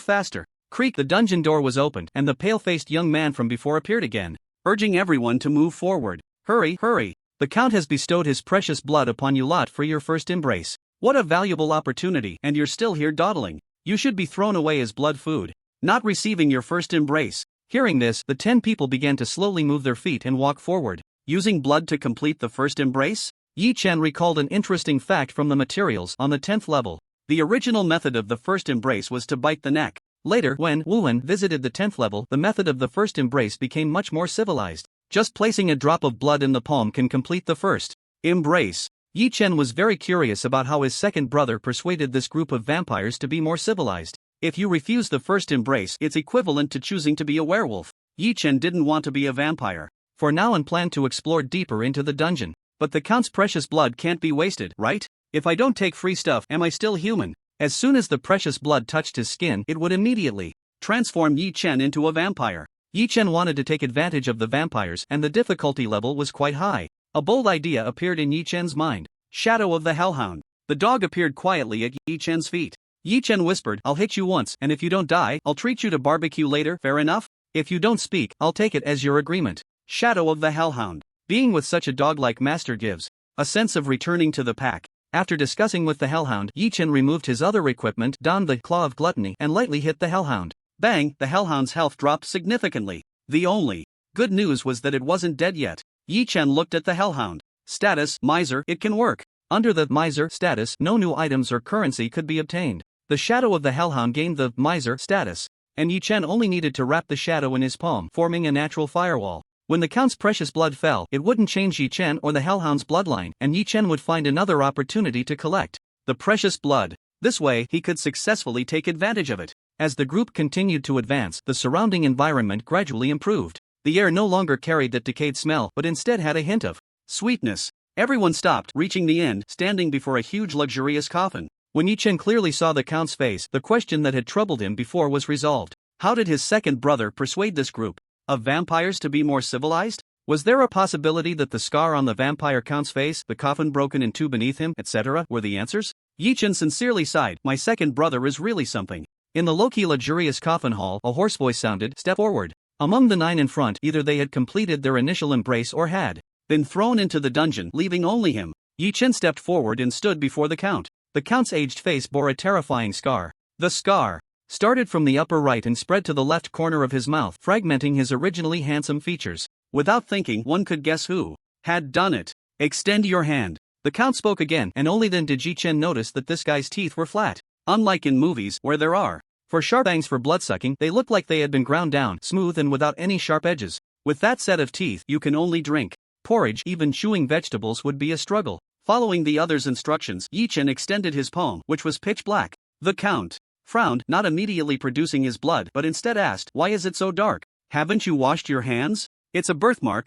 faster. Creak, the dungeon door was opened, and the pale-faced young man from before appeared again, urging everyone to move forward. Hurry, hurry. The Count has bestowed his precious blood upon you lot for your first embrace. What a valuable opportunity, and you're still here dawdling. You should be thrown away as blood food. Not receiving your first embrace. Hearing this, the 10 people began to slowly move their feet and walk forward. Using blood to complete the first embrace? Yi Chen recalled an interesting fact from the materials on the 10th level. The original method of the first embrace was to bite the neck. Later, when Wuhan visited the 10th level, the method of the first embrace became much more civilized. Just placing a drop of blood in the palm can complete the first embrace. Yi Chen was very curious about how his second brother persuaded this group of vampires to be more civilized. If you refuse the first embrace, it's equivalent to choosing to be a werewolf. Yi Chen didn't want to be a vampire for now and planned to explore deeper into the dungeon. But the Count's precious blood can't be wasted, right? If I don't take free stuff, am I still human? As soon as the precious blood touched his skin, it would immediately transform Yi Chen into a vampire. Yi Chen wanted to take advantage of the vampires, and the difficulty level was quite high. A bold idea appeared in Yi Chen's mind. Shadow of the Hellhound. The dog appeared quietly at Yi Chen's feet. Yi Chen whispered, "I'll hit you once, and if you don't die, I'll treat you to barbecue later, fair enough? If you don't speak, I'll take it as your agreement." Shadow of the Hellhound. Being with such a dog-like master gives a sense of returning to the pack. After discussing with the Hellhound, Yi Chen removed his other equipment, donned the Claw of Gluttony, and lightly hit the Hellhound. Bang! The Hellhound's health dropped significantly. The only good news was that it wasn't dead yet. Yi Chen looked at the Hellhound. Status: Miser. It can work. Under the Miser status, no new items or currency could be obtained. The shadow of the Hellhound gained the Miser status, and Yi Chen only needed to wrap the shadow in his palm, forming a natural firewall. When the Count's precious blood fell, it wouldn't change Yi Chen or the Hellhound's bloodline, and Yi Chen would find another opportunity to collect the precious blood. This way, he could successfully take advantage of it. As the group continued to advance, the surrounding environment gradually improved. The air no longer carried that decayed smell, but instead had a hint of sweetness. Everyone stopped, reaching the end, standing before a huge luxurious coffin. When Yi Chen clearly saw the Count's face, the question that had troubled him before was resolved. How did his second brother persuade this group of vampires to be more civilized? Was there a possibility that the scar on the vampire Count's face, the coffin broken in two beneath him, etc., were the answers? Yi Chen sincerely sighed. My second brother is really something. In the low-key luxurious coffin hall, a hoarse voice sounded, "Step forward." Among the 9 in front, either they had completed their initial embrace or had been thrown into the dungeon, leaving only him. Yi Chen stepped forward and stood before the Count. The Count's aged face bore a terrifying scar. The scar started from the upper right and spread to the left corner of his mouth, fragmenting his originally handsome features. Without thinking, one could guess who had done it. "Extend your hand." The Count spoke again, and only then did Yi Chen notice that this guy's teeth were flat. Unlike in movies, where there are for sharp fangs for bloodsucking, they looked like they had been ground down, smooth and without any sharp edges. With that set of teeth, you can only drink porridge. Even chewing vegetables would be a struggle. Following the other's instructions, Yi Chen extended his palm, which was pitch black. The Count frowned, not immediately producing his blood, but instead asked, "Why is it so dark? Haven't you washed your hands?" It's a birthmark.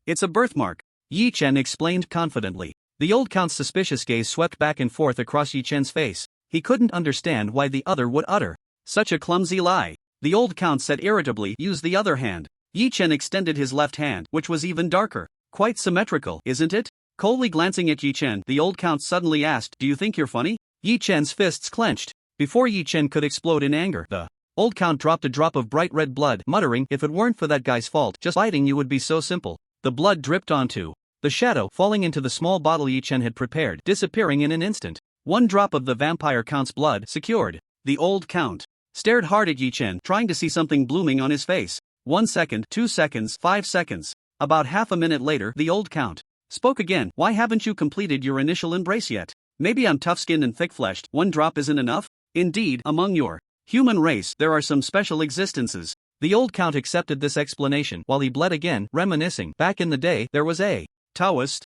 Yi Chen explained confidently. The old Count's suspicious gaze swept back and forth across Yi Chen's face. He couldn't understand why the other would utter such a clumsy lie. The old Count said irritably, "Use the other hand." Yi Chen extended his left hand, which was even darker. "Quite symmetrical, isn't it?" Coldly glancing at Yi Chen, the old Count suddenly asked, "Do you think you're funny?" Yi Chen's fists clenched. Before Yi Chen could explode in anger, the old Count dropped a drop of bright red blood, muttering, "If it weren't for that guy's fault, just fighting you would be so simple." The blood dripped onto the shadow, falling into the small bottle Yi Chen had prepared, disappearing in an instant. One drop of the vampire Count's blood secured. The old Count stared hard at Yi Chen, trying to see something blooming on his face. 1 second, 2 seconds, 5 seconds. About half a minute later, the old Count spoke again. "Why haven't you completed your initial embrace yet? Maybe I'm tough-skinned and thick-fleshed. One drop isn't enough? Indeed, among your human race, there are some special existences." The old Count accepted this explanation while he bled again, reminiscing. Back in the day, there was a Taoist.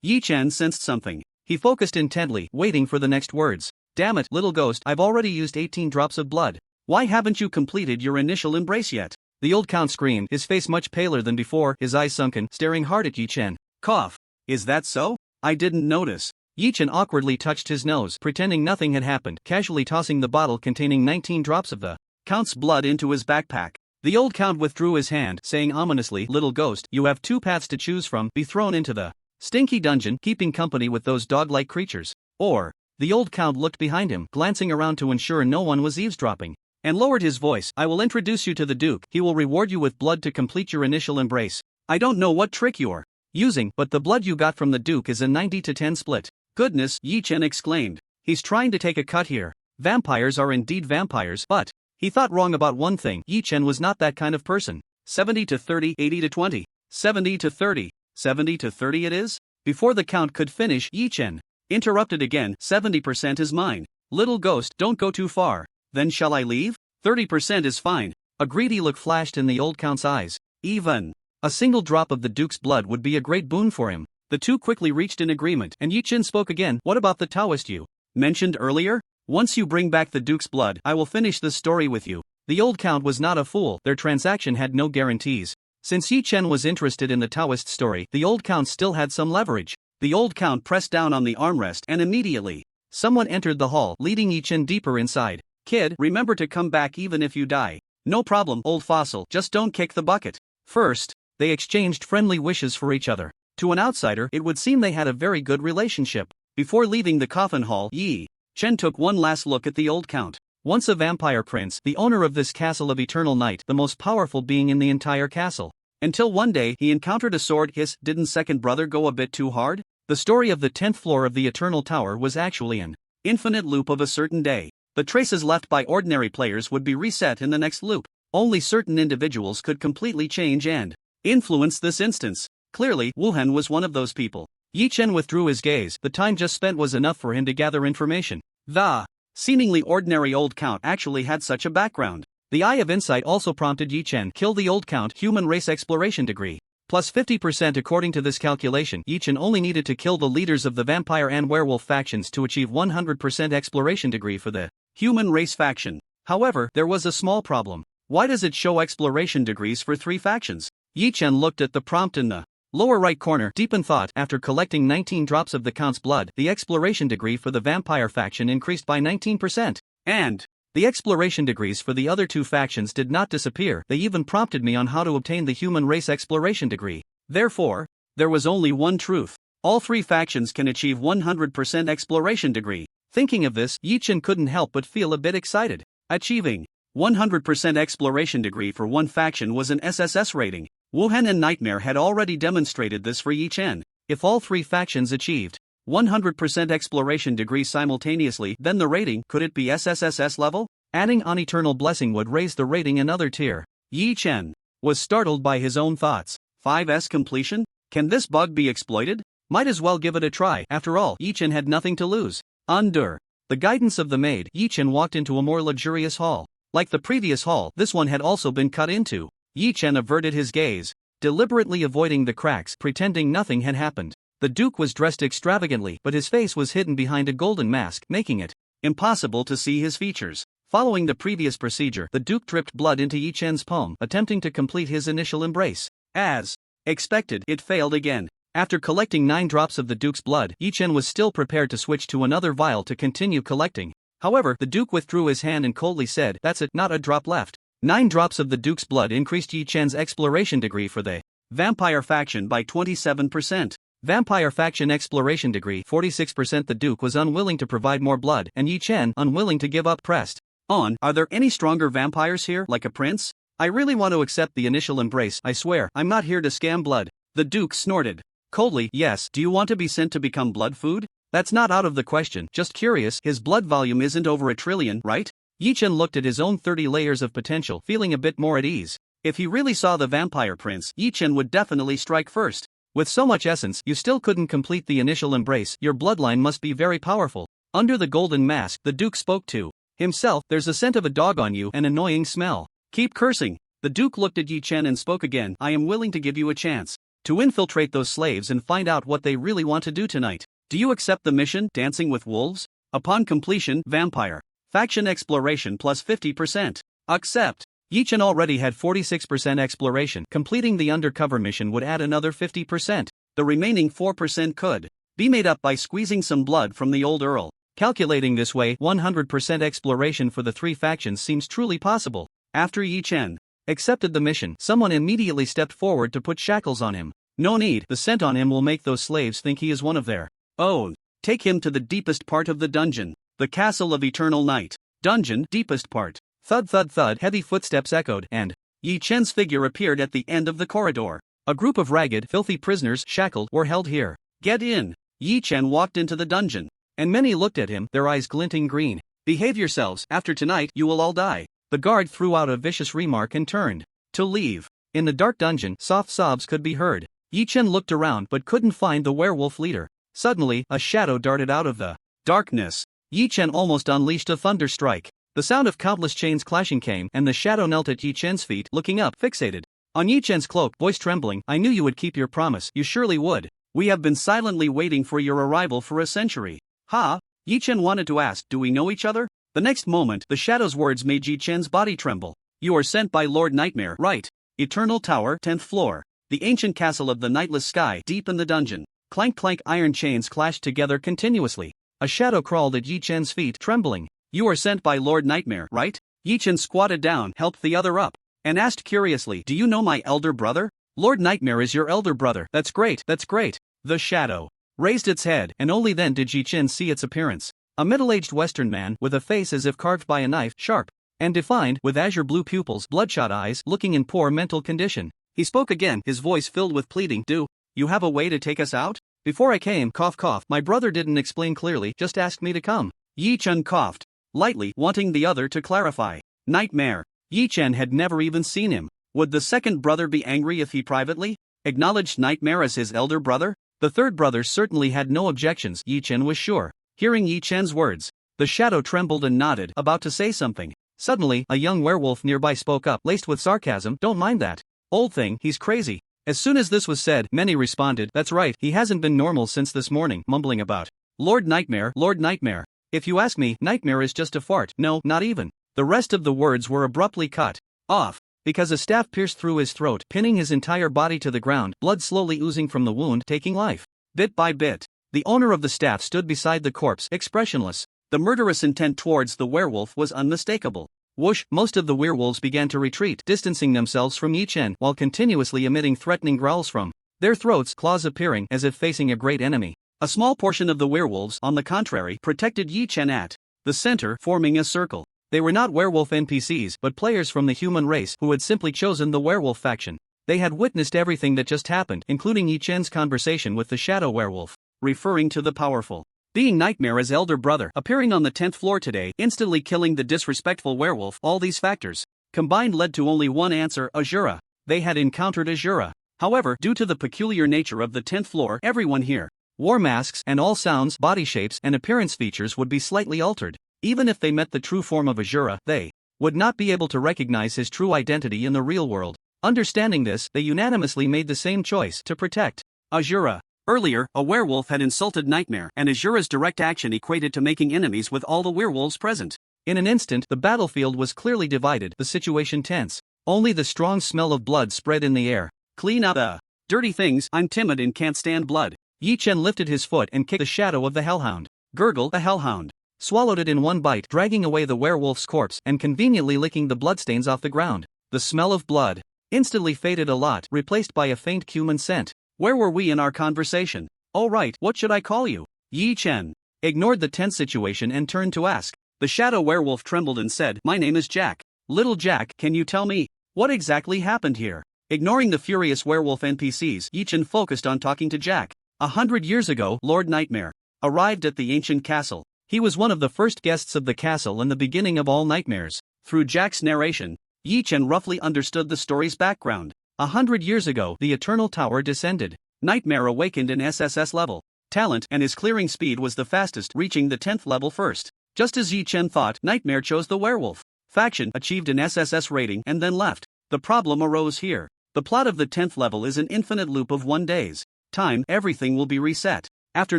Yi Chen sensed something. He focused intently, waiting for the next words. "Damn it, little ghost, I've already used 18 drops of blood. Why haven't you completed your initial embrace yet?" The old Count screamed, his face much paler than before, his eyes sunken, staring hard at Yi Chen. Cough. "Is that so? I didn't notice." Yi Chen awkwardly touched his nose, pretending nothing had happened, casually tossing the bottle containing 19 drops of the Count's blood into his backpack. The old Count withdrew his hand, saying ominously, "Little ghost, you have 2 paths to choose from: be thrown into the stinky dungeon, keeping company with those dog-like creatures, or..." The old Count looked behind him, glancing around to ensure no one was eavesdropping, and lowered his voice. "I will introduce you to the Duke. He will reward you with blood to complete your initial embrace. I don't know what trick you're using, but the blood you got from the Duke is a 90-10 split." "Goodness," Yi Chen exclaimed. "He's trying to take a cut here. Vampires are indeed vampires, but..." He thought wrong about one thing: Yi Chen was not that kind of person. 70-30, 80-20. 70-30. 70-30 it is? Before the Count could finish, Yi Chen interrupted again. 70% is mine. Little ghost, don't go too far. Then shall I leave? 30% is fine. A greedy look flashed in the old Count's eyes. Even a single drop of the Duke's blood would be a great boon for him. The two quickly reached an agreement, and Yi Chen spoke again. "What about the Taoist you mentioned earlier? Once you bring back the Duke's blood, I will finish this story with you." The old Count was not a fool. Their transaction had no guarantees. Since Yi Chen was interested in the Taoist story, the old Count still had some leverage. The old Count pressed down on the armrest, and immediately someone entered the hall, leading Yi Chen deeper inside. "Kid, remember to come back even if you die." "No problem, old fossil, just don't kick the bucket." First, they exchanged friendly wishes for each other. To an outsider, it would seem they had a very good relationship. Before leaving the coffin hall, Yi Chen took one last look at the old Count. Once a vampire prince, the owner of this castle of eternal night, the most powerful being in the entire castle. Until one day, he encountered a sword. Didn't second brother go a bit too hard? The story of the 10th floor of the Eternal Tower was actually an infinite loop of a certain day. The traces left by ordinary players would be reset in the next loop. Only certain individuals could completely change and influence this instance. Clearly, Wuhan was one of those people. Yi Chen withdrew his gaze. The time just spent was enough for him to gather information. The seemingly ordinary old Count actually had such a background. The Eye of Insight also prompted Yi Chen. Kill the old Count. Human race exploration degree. Plus 50%. According to this calculation, Yi Chen only needed to kill the leaders of the vampire and werewolf factions to achieve 100% exploration degree for the human race faction. However, there was a small problem. Why does it show exploration degrees for 3 factions? Yi Chen looked at the prompt in the lower right corner, deep in thought. After collecting 19 drops of the Count's blood, the exploration degree for the vampire faction increased by 19%. And the exploration degrees for the other 2 factions did not disappear. They even prompted me on how to obtain the human race exploration degree. Therefore, there was only one truth. All 3 factions can achieve 100% exploration degree. Thinking of this, Yi Chen couldn't help but feel a bit excited. Achieving 100% exploration degree for one faction was an SSS rating. Wuhan and Nightmare had already demonstrated this for Yi Chen. If all three factions achieved 100% exploration degree simultaneously, then the rating, could it be SSS level? Adding on Eternal Blessing would raise the rating another tier. Yi Chen was startled by his own thoughts. 5S completion? Can this bug be exploited? Might as well give it a try. After all, Yi Chen had nothing to lose. Under the guidance of the maid, Yi Chen walked into a more luxurious hall. Like the previous hall, this one had also been cut into. Yi Chen averted his gaze, deliberately avoiding the cracks, pretending nothing had happened. The Duke was dressed extravagantly, but his face was hidden behind a golden mask, making it impossible to see his features. Following the previous procedure, the Duke dripped blood into Yi Chen's palm, attempting to complete his initial embrace. As expected, it failed again. After collecting 9 drops of the Duke's blood, Yi Chen was still prepared to switch to another vial to continue collecting. However, the Duke withdrew his hand and coldly said, "That's it, not a drop left." 9 drops of the Duke's blood increased Yi Chen's exploration degree for the Vampire faction by 27%. Vampire faction exploration degree 46%. The Duke was unwilling to provide more blood, and Yi Chen unwilling to give up. Pressed on. Are there any stronger vampires here, like a prince? I really want to accept the initial embrace. I swear, I'm not here to scam blood. The Duke snorted coldly. Yes, do you want to be sent to become blood food? That's not out of the question, just curious. His blood volume isn't over 1 trillion, right? Yi Chen looked at his own 30 layers of potential, feeling a bit more at ease. If he really saw the vampire prince, Yi Chen would definitely strike first. With so much essence, you still couldn't complete the initial embrace. Your bloodline must be very powerful. Under the golden mask, the Duke spoke to himself. There's a scent of a dog on you, an annoying smell. Keep cursing. The Duke looked at Yi Chen and spoke again. I am willing to give you a chance to infiltrate those slaves and find out what they really want to do tonight. Do you accept the mission, Dancing with Wolves? Upon completion, Vampire faction exploration plus 50%. Accept. Yi Chen already had 46% exploration. Completing the undercover mission would add another 50%. The remaining 4% could be made up by squeezing some blood from the old Earl. Calculating this way, 100% exploration for the 3 factions seems truly possible. After Yi Chen accepted the mission, someone immediately stepped forward to put shackles on him. No need, the scent on him will make those slaves think he is one of their own. Take him to the deepest part of the dungeon. The Castle of Eternal Night. Dungeon, deepest part. Thud thud thud, heavy footsteps echoed, and Yi Chen's figure appeared at the end of the corridor. A group of ragged, filthy prisoners, shackled, were held here. Get in. Yi Chen walked into the dungeon, and many looked at him, their eyes glinting green. Behave yourselves, after tonight you will all die. The guard threw out a vicious remark and turned to leave. In the dark dungeon, soft sobs could be heard. Yi Chen looked around but couldn't find the werewolf leader. Suddenly, a shadow darted out of the darkness. Yi Chen almost unleashed a thunder strike. The sound of countless chains clashing came, and the shadow knelt at Yi Chen's feet, looking up, fixated on Yi Chen's cloak, voice trembling. I knew you would keep your promise. You surely would. We have been silently waiting for your arrival for a century. Ha? Yi Chen wanted to ask, do we know each other? The next moment, the shadow's words made Yi Chen's body tremble. You are sent by Lord Nightmare, right? Eternal Tower, 10th floor. The ancient castle of the nightless sky, deep in the dungeon. Clank clank, iron chains clashed together continuously. A shadow crawled at Yi Chen's feet, trembling. You are sent by Lord Nightmare, right? Yi Chen squatted down, helped the other up, and asked curiously, do you know my elder brother? Lord Nightmare is your elder brother. That's great, that's great. The shadow raised its head, and only then did Yi Chen see its appearance. A middle-aged Western man, with a face as if carved by a knife, sharp and defined, with azure blue pupils, bloodshot eyes, looking in poor mental condition. He spoke again, his voice filled with pleading. Do you have a way to take us out? Before I came, cough cough, my brother didn't explain clearly, just asked me to come. Yi Chen coughed lightly, wanting the other to clarify. Nightmare. Yi Chen had never even seen him. Would the second brother be angry if he privately acknowledged Nightmare as his elder brother? The third brother certainly had no objections, Yi Chen was sure. Hearing Yi Chen's words, the shadow trembled and nodded, about to say something. Suddenly, a young werewolf nearby spoke up, laced with sarcasm. Don't mind that old thing, he's crazy. As soon as this was said, many responded, that's right, he hasn't been normal since this morning, mumbling about Lord Nightmare, Lord Nightmare. If you ask me, Nightmare is just a fart. No, not even. The rest of the words were abruptly cut off, because a staff pierced through his throat, pinning his entire body to the ground, blood slowly oozing from the wound, taking life. Bit by bit, the owner of the staff stood beside the corpse, expressionless. The murderous intent towards the werewolf was unmistakable. Whoosh, most of the werewolves began to retreat, distancing themselves from Yi Chen, while continuously emitting threatening growls from their throats, claws appearing as if facing a great enemy. A small portion of the werewolves, on the contrary, protected Yi Chen at the center, forming a circle. They were not werewolf NPCs, but players from the human race who had simply chosen the werewolf faction. They had witnessed everything that just happened, including Yi Chen's conversation with the shadow werewolf. Referring to the powerful being Nightmare as elder brother appearing on the 10th floor today, instantly killing the disrespectful werewolf. All these factors combined led to only one answer: Azura. They had encountered Azura. However, due to the peculiar nature of the 10th floor, everyone here wore masks, and all sounds, body shapes, and appearance features would be slightly altered. Even if they met the true form of Azura, they would not be able to recognize his true identity in the real world. Understanding this, they unanimously made the same choice: to protect Azura. Earlier, a werewolf had insulted Nightmare, and Azura's direct action equated to making enemies with all the werewolves present. In an instant, the battlefield was clearly divided, the situation tense. Only the strong smell of blood spread in the air. Clean up the dirty things, I'm timid and can't stand blood. Yi Chen lifted his foot and kicked the shadow of the hellhound. Gurgle, the hellhound swallowed it in one bite, dragging away the werewolf's corpse and conveniently licking the bloodstains off the ground. The smell of blood instantly faded a lot, replaced by a faint cumin scent. Where were we in our conversation? Oh right, what should I call you? Yi Chen ignored the tense situation and turned to ask. The shadow werewolf trembled and said, my name is Jack. Little Jack, can you tell me what exactly happened here? Ignoring the furious werewolf NPCs, Yi Chen focused on talking to Jack. 100 years ago, Lord Nightmare arrived at the ancient castle. He was one of the first guests of the castle and the beginning of all nightmares. Through Jack's narration, Yi Chen roughly understood the story's background. 100 years ago, the Eternal Tower descended. Nightmare awakened in SSS level talent, and his clearing speed was the fastest, reaching the 10th level first. Just as Yi Chen thought, Nightmare chose the werewolf faction, achieved an SSS rating, and then left. The problem arose here. The plot of the 10th level is an infinite loop of 1 day's time. Everything will be reset. After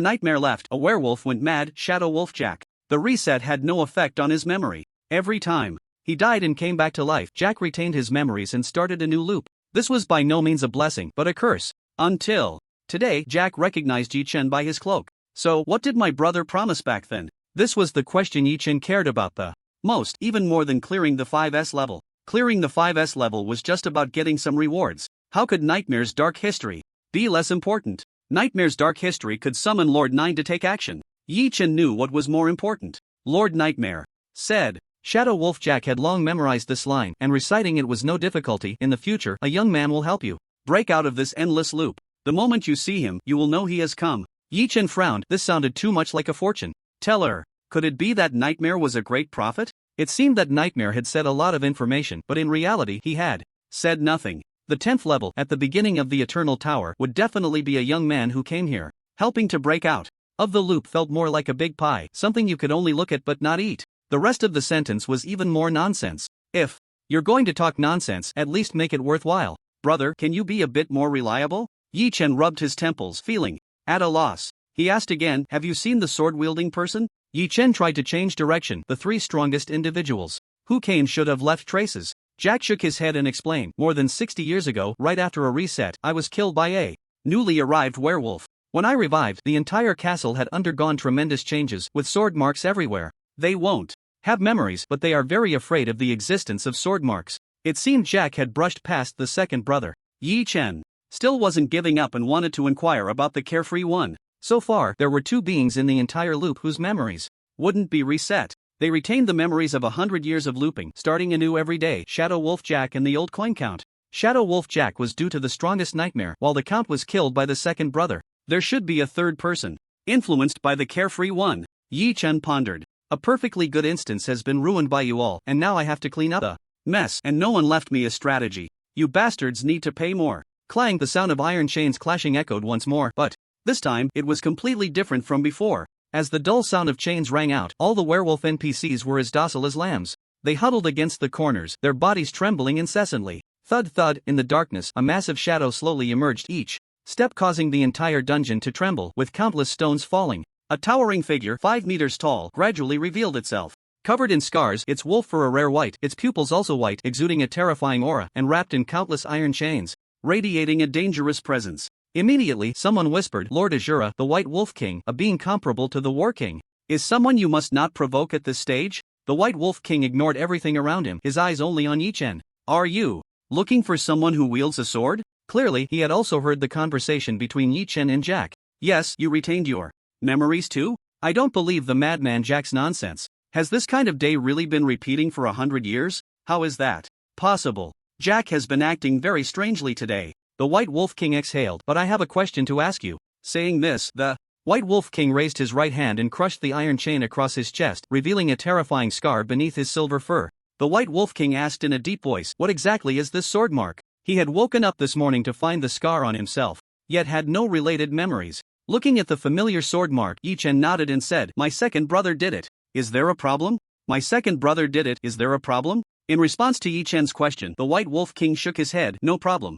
Nightmare left, a werewolf went mad, Shadow Wolf Jack. The reset had no effect on his memory. Every time he died and came back to life, Jack retained his memories and started a new loop. This was by no means a blessing, but a curse. Until today, Jack recognized Yi Chen by his cloak. So, what did my brother promise back then? This was the question Yi Chen cared about the most, even more than clearing the 5S level. Clearing the 5S level was just about getting some rewards. How could Nightmare's dark history be less important? Nightmare's dark history could summon Lord Nine to take action. Yi Chen knew what was more important. Lord Nightmare said. Shadow Wolf Jack had long memorized this line, and reciting it was no difficulty. In the future, a young man will help you break out of this endless loop. The moment you see him, you will know he has come. Yi Chen frowned. This sounded too much like a fortune teller. Could it be that Nightmare was a great prophet? It seemed that Nightmare had said a lot of information, but in reality he had said nothing. The 10th level, at the beginning of the Eternal Tower, would definitely be a young man who came here, helping to break out of the loop. Felt more like a big pie, something you could only look at but not eat. The rest of the sentence was even more nonsense. If you're going to talk nonsense, at least make it worthwhile. Brother, can you be a bit more reliable? Yi Chen rubbed his temples, feeling at a loss. He asked again, have you seen the sword-wielding person? Yi Chen tried to change direction. The 3 strongest individuals who came should have left traces. Jack shook his head and explained, more than 60 years ago, right after a reset, I was killed by a newly arrived werewolf. When I revived, the entire castle had undergone tremendous changes, with sword marks everywhere. They won't have memories, but they are very afraid of the existence of sword marks. It seemed Jack had brushed past the second brother. Yi Chen still wasn't giving up and wanted to inquire about the carefree one. So far, there were 2 beings in the entire loop whose memories wouldn't be reset. They retained the memories of 100 years of looping, starting anew every day. Shadow Wolf Jack and the old coin count. Shadow Wolf Jack was due to the strongest nightmare, while the count was killed by the second brother. There should be a third person, influenced by the carefree one. Yi Chen pondered. A perfectly good instance has been ruined by you all, and now I have to clean up the mess, and no one left me a strategy. You bastards need to pay more. Clang, the sound of iron chains clashing echoed once more, but this time, it was completely different from before. As the dull sound of chains rang out, all the werewolf NPCs were as docile as lambs. They huddled against the corners, their bodies trembling incessantly. Thud thud, in the darkness, a massive shadow slowly emerged, each step causing the entire dungeon to tremble, with countless stones falling. A towering figure, 5 meters tall, gradually revealed itself. Covered in scars, its wolf fur a rare white, its pupils also white, exuding a terrifying aura, and wrapped in countless iron chains, radiating a dangerous presence. Immediately, someone whispered, Lord Azura, the White Wolf King, a being comparable to the War King, is someone you must not provoke at this stage? The White Wolf King ignored everything around him, his eyes only on Yi Chen. Are you looking for someone who wields a sword? Clearly, he had also heard the conversation between Yi Chen and Jack. Yes, you retained your memories too? I don't believe the madman Jack's nonsense. Has this kind of day really been repeating for 100 years? How is that possible? Jack has been acting very strangely today. The White Wolf King exhaled. But I have a question to ask you. Saying this, the White Wolf King raised his right hand and crushed the iron chain across his chest, revealing a terrifying scar beneath his silver fur. The White Wolf King asked in a deep voice, what exactly is this sword mark? He had woken up this morning to find the scar on himself, yet had no related memories. Looking at the familiar sword mark, Yi Chen nodded and said, my second brother did it. Is there a problem? My second brother did it. Is there a problem? In response to Yi Chen's question, the White Wolf King shook his head. No problem.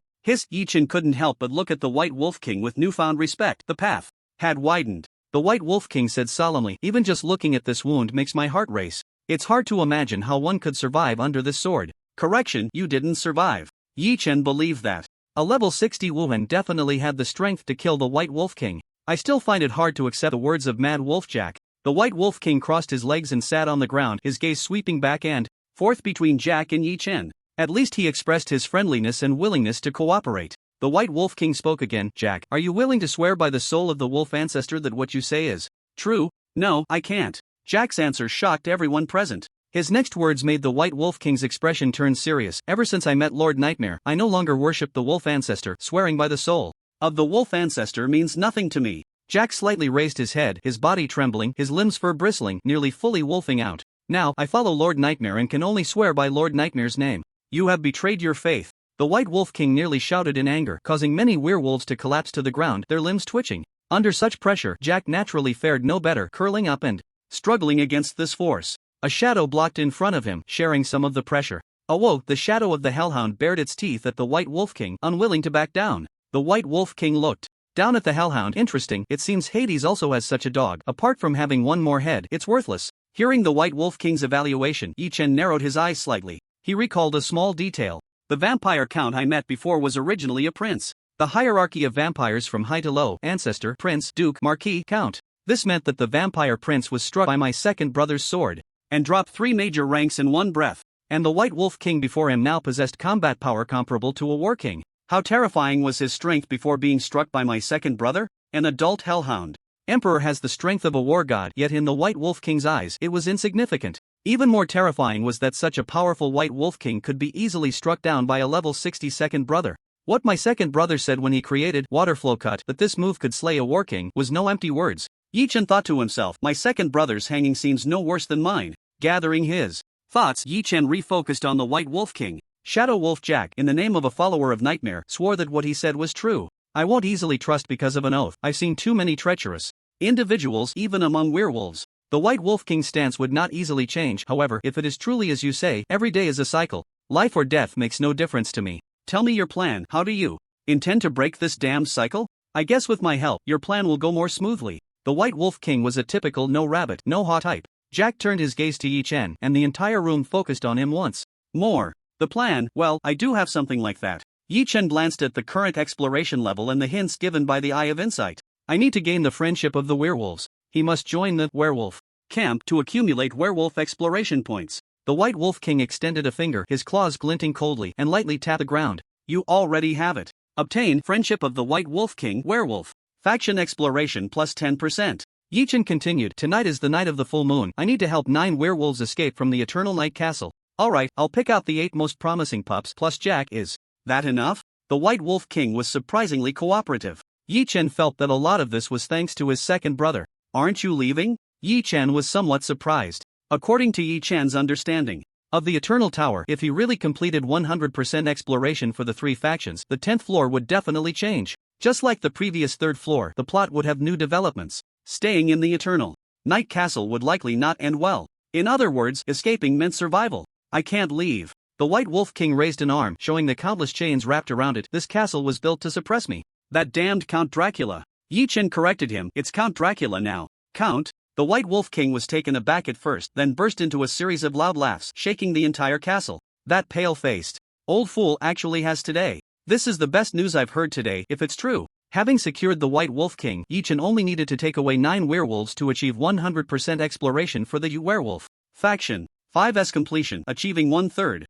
Yi Chen couldn't help but look at the White Wolf King with newfound respect. The path had widened. The White Wolf King said solemnly, even just looking at this wound makes my heart race. It's hard to imagine how one could survive under this sword. Correction, you didn't survive. Yi Chen believed that. A level 60 Wuhan definitely had the strength to kill the White Wolf King. I still find it hard to accept the words of Mad Wolf Jack. The White Wolf King crossed his legs and sat on the ground, his gaze sweeping back and forth between Jack and Yi Chen. At least he expressed his friendliness and willingness to cooperate. The White Wolf King spoke again. Jack, are you willing to swear by the soul of the wolf ancestor that what you say is true? No, I can't. Jack's answer shocked everyone present. His next words made the White Wolf King's expression turn serious. Ever since I met Lord Nightmare, I no longer worship the wolf ancestor. Swearing by the soul of the wolf ancestor means nothing to me. Jack slightly raised his head, his body trembling, his limbs fur bristling, nearly fully wolfing out. Now, I follow Lord Nightmare and can only swear by Lord Nightmare's name. You have betrayed your faith. The White Wolf King nearly shouted in anger, causing many werewolves to collapse to the ground, their limbs twitching. Under such pressure, Jack naturally fared no better, curling up and struggling against this force. A shadow blocked in front of him, sharing some of the pressure. Awoke, the shadow of the Hellhound bared its teeth at the White Wolf King, unwilling to back down. The White Wolf King looked down at the Hellhound. Interesting, it seems Hades also has such a dog. Apart from having one more head, it's worthless. Hearing the White Wolf King's evaluation, Yi Chen narrowed his eyes slightly. He recalled a small detail. The vampire count I met before was originally a prince. The hierarchy of vampires from high to low, ancestor, prince, duke, marquis, count. This meant that the vampire prince was struck by my second brother's sword and dropped 3 major ranks in one breath. And the White Wolf King before him now possessed combat power comparable to a war king. How terrifying was his strength before being struck by my second brother, an adult hellhound. Emperor has the strength of a war god, yet in the White Wolf King's eyes it was insignificant. Even more terrifying was that such a powerful White Wolf King could be easily struck down by a level 60 second brother. What my second brother said when he created Waterflow Cut, that this move could slay a war king, was no empty words. Yi Chen thought to himself, my second brother's hanging seems no worse than mine. Gathering his thoughts, Yi Chen refocused on the White Wolf King. Shadow Wolf Jack, in the name of a follower of Nightmare, swore that what he said was true. I won't easily trust because of an oath. I've seen too many treacherous individuals, even among werewolves. The White Wolf King's stance would not easily change. However, if it is truly as you say, every day is a cycle. Life or death makes no difference to me. Tell me your plan. How do you intend to break this damned cycle? I guess with my help, your plan will go more smoothly. The White Wolf King was a typical no rabbit, no hot type. Jack turned his gaze to Yi Chen, and the entire room focused on him once more. The plan, well, I do have something like that. Yi Chen glanced at the current exploration level and the hints given by the Eye of Insight. I need to gain the friendship of the werewolves. He must join the werewolf camp to accumulate werewolf exploration points. The White Wolf King extended a finger, his claws glinting coldly, and lightly tapped the ground. You already have it. Obtain friendship of the White Wolf King werewolf. Faction exploration plus 10%. Yi Chen continued, tonight is the night of the full moon. I need to help 9 werewolves escape from the Eternal Night Castle. Alright, I'll pick out the 8 most promising pups plus Jack. Is that enough? The White Wolf King was surprisingly cooperative. Yi Chen felt that a lot of this was thanks to his second brother. Aren't you leaving? Yi Chen was somewhat surprised. According to Yi Chen's understanding of the Eternal Tower, if he really completed 100% exploration for the 3 factions, the 10th floor would definitely change. Just like the previous 3rd floor, the plot would have new developments. Staying in the Eternal Night Castle would likely not end well. In other words, escaping meant survival. I can't leave. The White Wolf King raised an arm, showing the countless chains wrapped around it. This castle was built to suppress me. That damned Count Dracula. Yi Chen corrected him, it's Count Dracula now. Count? The White Wolf King was taken aback at first, then burst into a series of loud laughs, shaking the entire castle. That pale-faced old fool actually has today. This is the best news I've heard today, if it's true. Having secured the White Wolf King, Yi Chen only needed to take away 9 werewolves to achieve 100% exploration for the werewolf faction. 5S completion, achieving 1/3.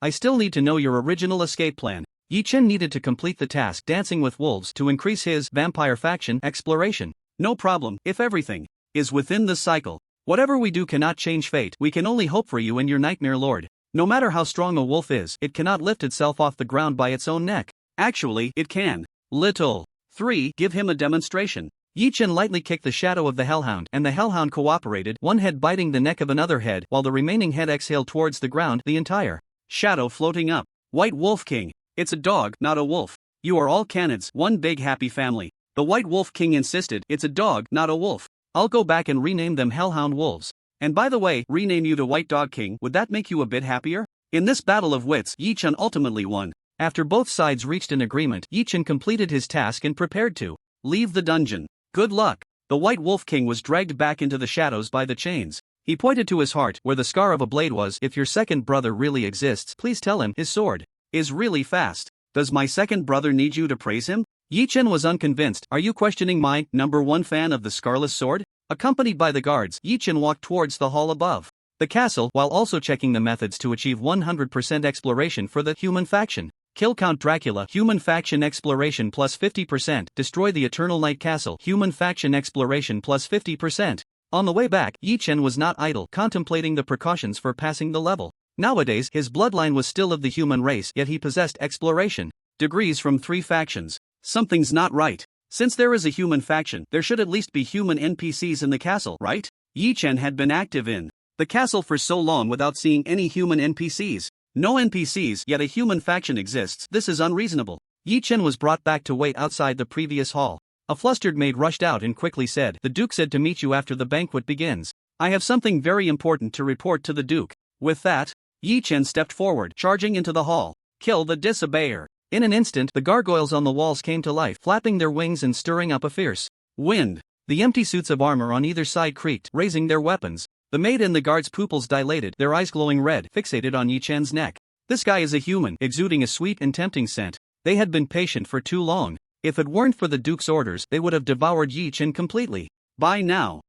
I still need to know your original escape plan. Yi Chen needed to complete the task Dancing with Wolves to increase his vampire faction exploration. No problem, if everything is within the cycle. Whatever we do cannot change fate. We can only hope for you and your Nightmare Lord. No matter how strong a wolf is, it cannot lift itself off the ground by its own neck. Actually, it can. Little. 3. Give him a demonstration. Yi Chen lightly kicked the shadow of the hellhound, and the hellhound cooperated, one head biting the neck of another head, while the remaining head exhaled towards the ground, the entire shadow floating up. White Wolf King. It's a dog, not a wolf. You are all canids, one big happy family. The White Wolf King insisted, it's a dog, not a wolf. I'll go back and rename them Hellhound Wolves. And by the way, rename you to White Dog King, would that make you a bit happier? In this battle of wits, Yi Chen ultimately won. After both sides reached an agreement, Yi Chen completed his task and prepared to leave the dungeon. Good luck. The White Wolf King was dragged back into the shadows by the chains. He pointed to his heart, where the scar of a blade was. If your second brother really exists, please tell him his sword is really fast. Does my second brother need you to praise him? Yi Chen was unconvinced. Are you questioning my #1 fan of the Scarless Sword? Accompanied by the guards, Yi Chen walked towards the hall above the castle, while also checking the methods to achieve 100% exploration for the human faction. Kill Count Dracula, human faction exploration plus 50%. Destroy the Eternal Night Castle, human faction exploration plus 50%. On the way back, Yi Chen was not idle, contemplating the precautions for passing the level. Nowadays, his bloodline was still of the human race, yet he possessed exploration degrees from 3 factions. Something's not right. Since there is a human faction, there should at least be human NPCs in the castle, right? Yi Chen had been active in the castle for so long without seeing any human NPCs. No NPCs, yet a human faction exists. This is unreasonable. Yi Chen was brought back to wait outside the previous hall. A flustered maid rushed out and quickly said, "The Duke said to meet you after the banquet begins. I have something very important to report to the Duke." With that, Yi Chen stepped forward, charging into the hall. Kill the disobeyer. In an instant, the gargoyles on the walls came to life, flapping their wings and stirring up a fierce wind. The empty suits of armor on either side creaked, raising their weapons. The maid and the guards' pupils dilated, their eyes glowing red, fixated on Yi Chen's neck. This guy is a human, exuding a sweet and tempting scent. They had been patient for too long. If it weren't for the Duke's orders, they would have devoured Yi Chen completely. By now.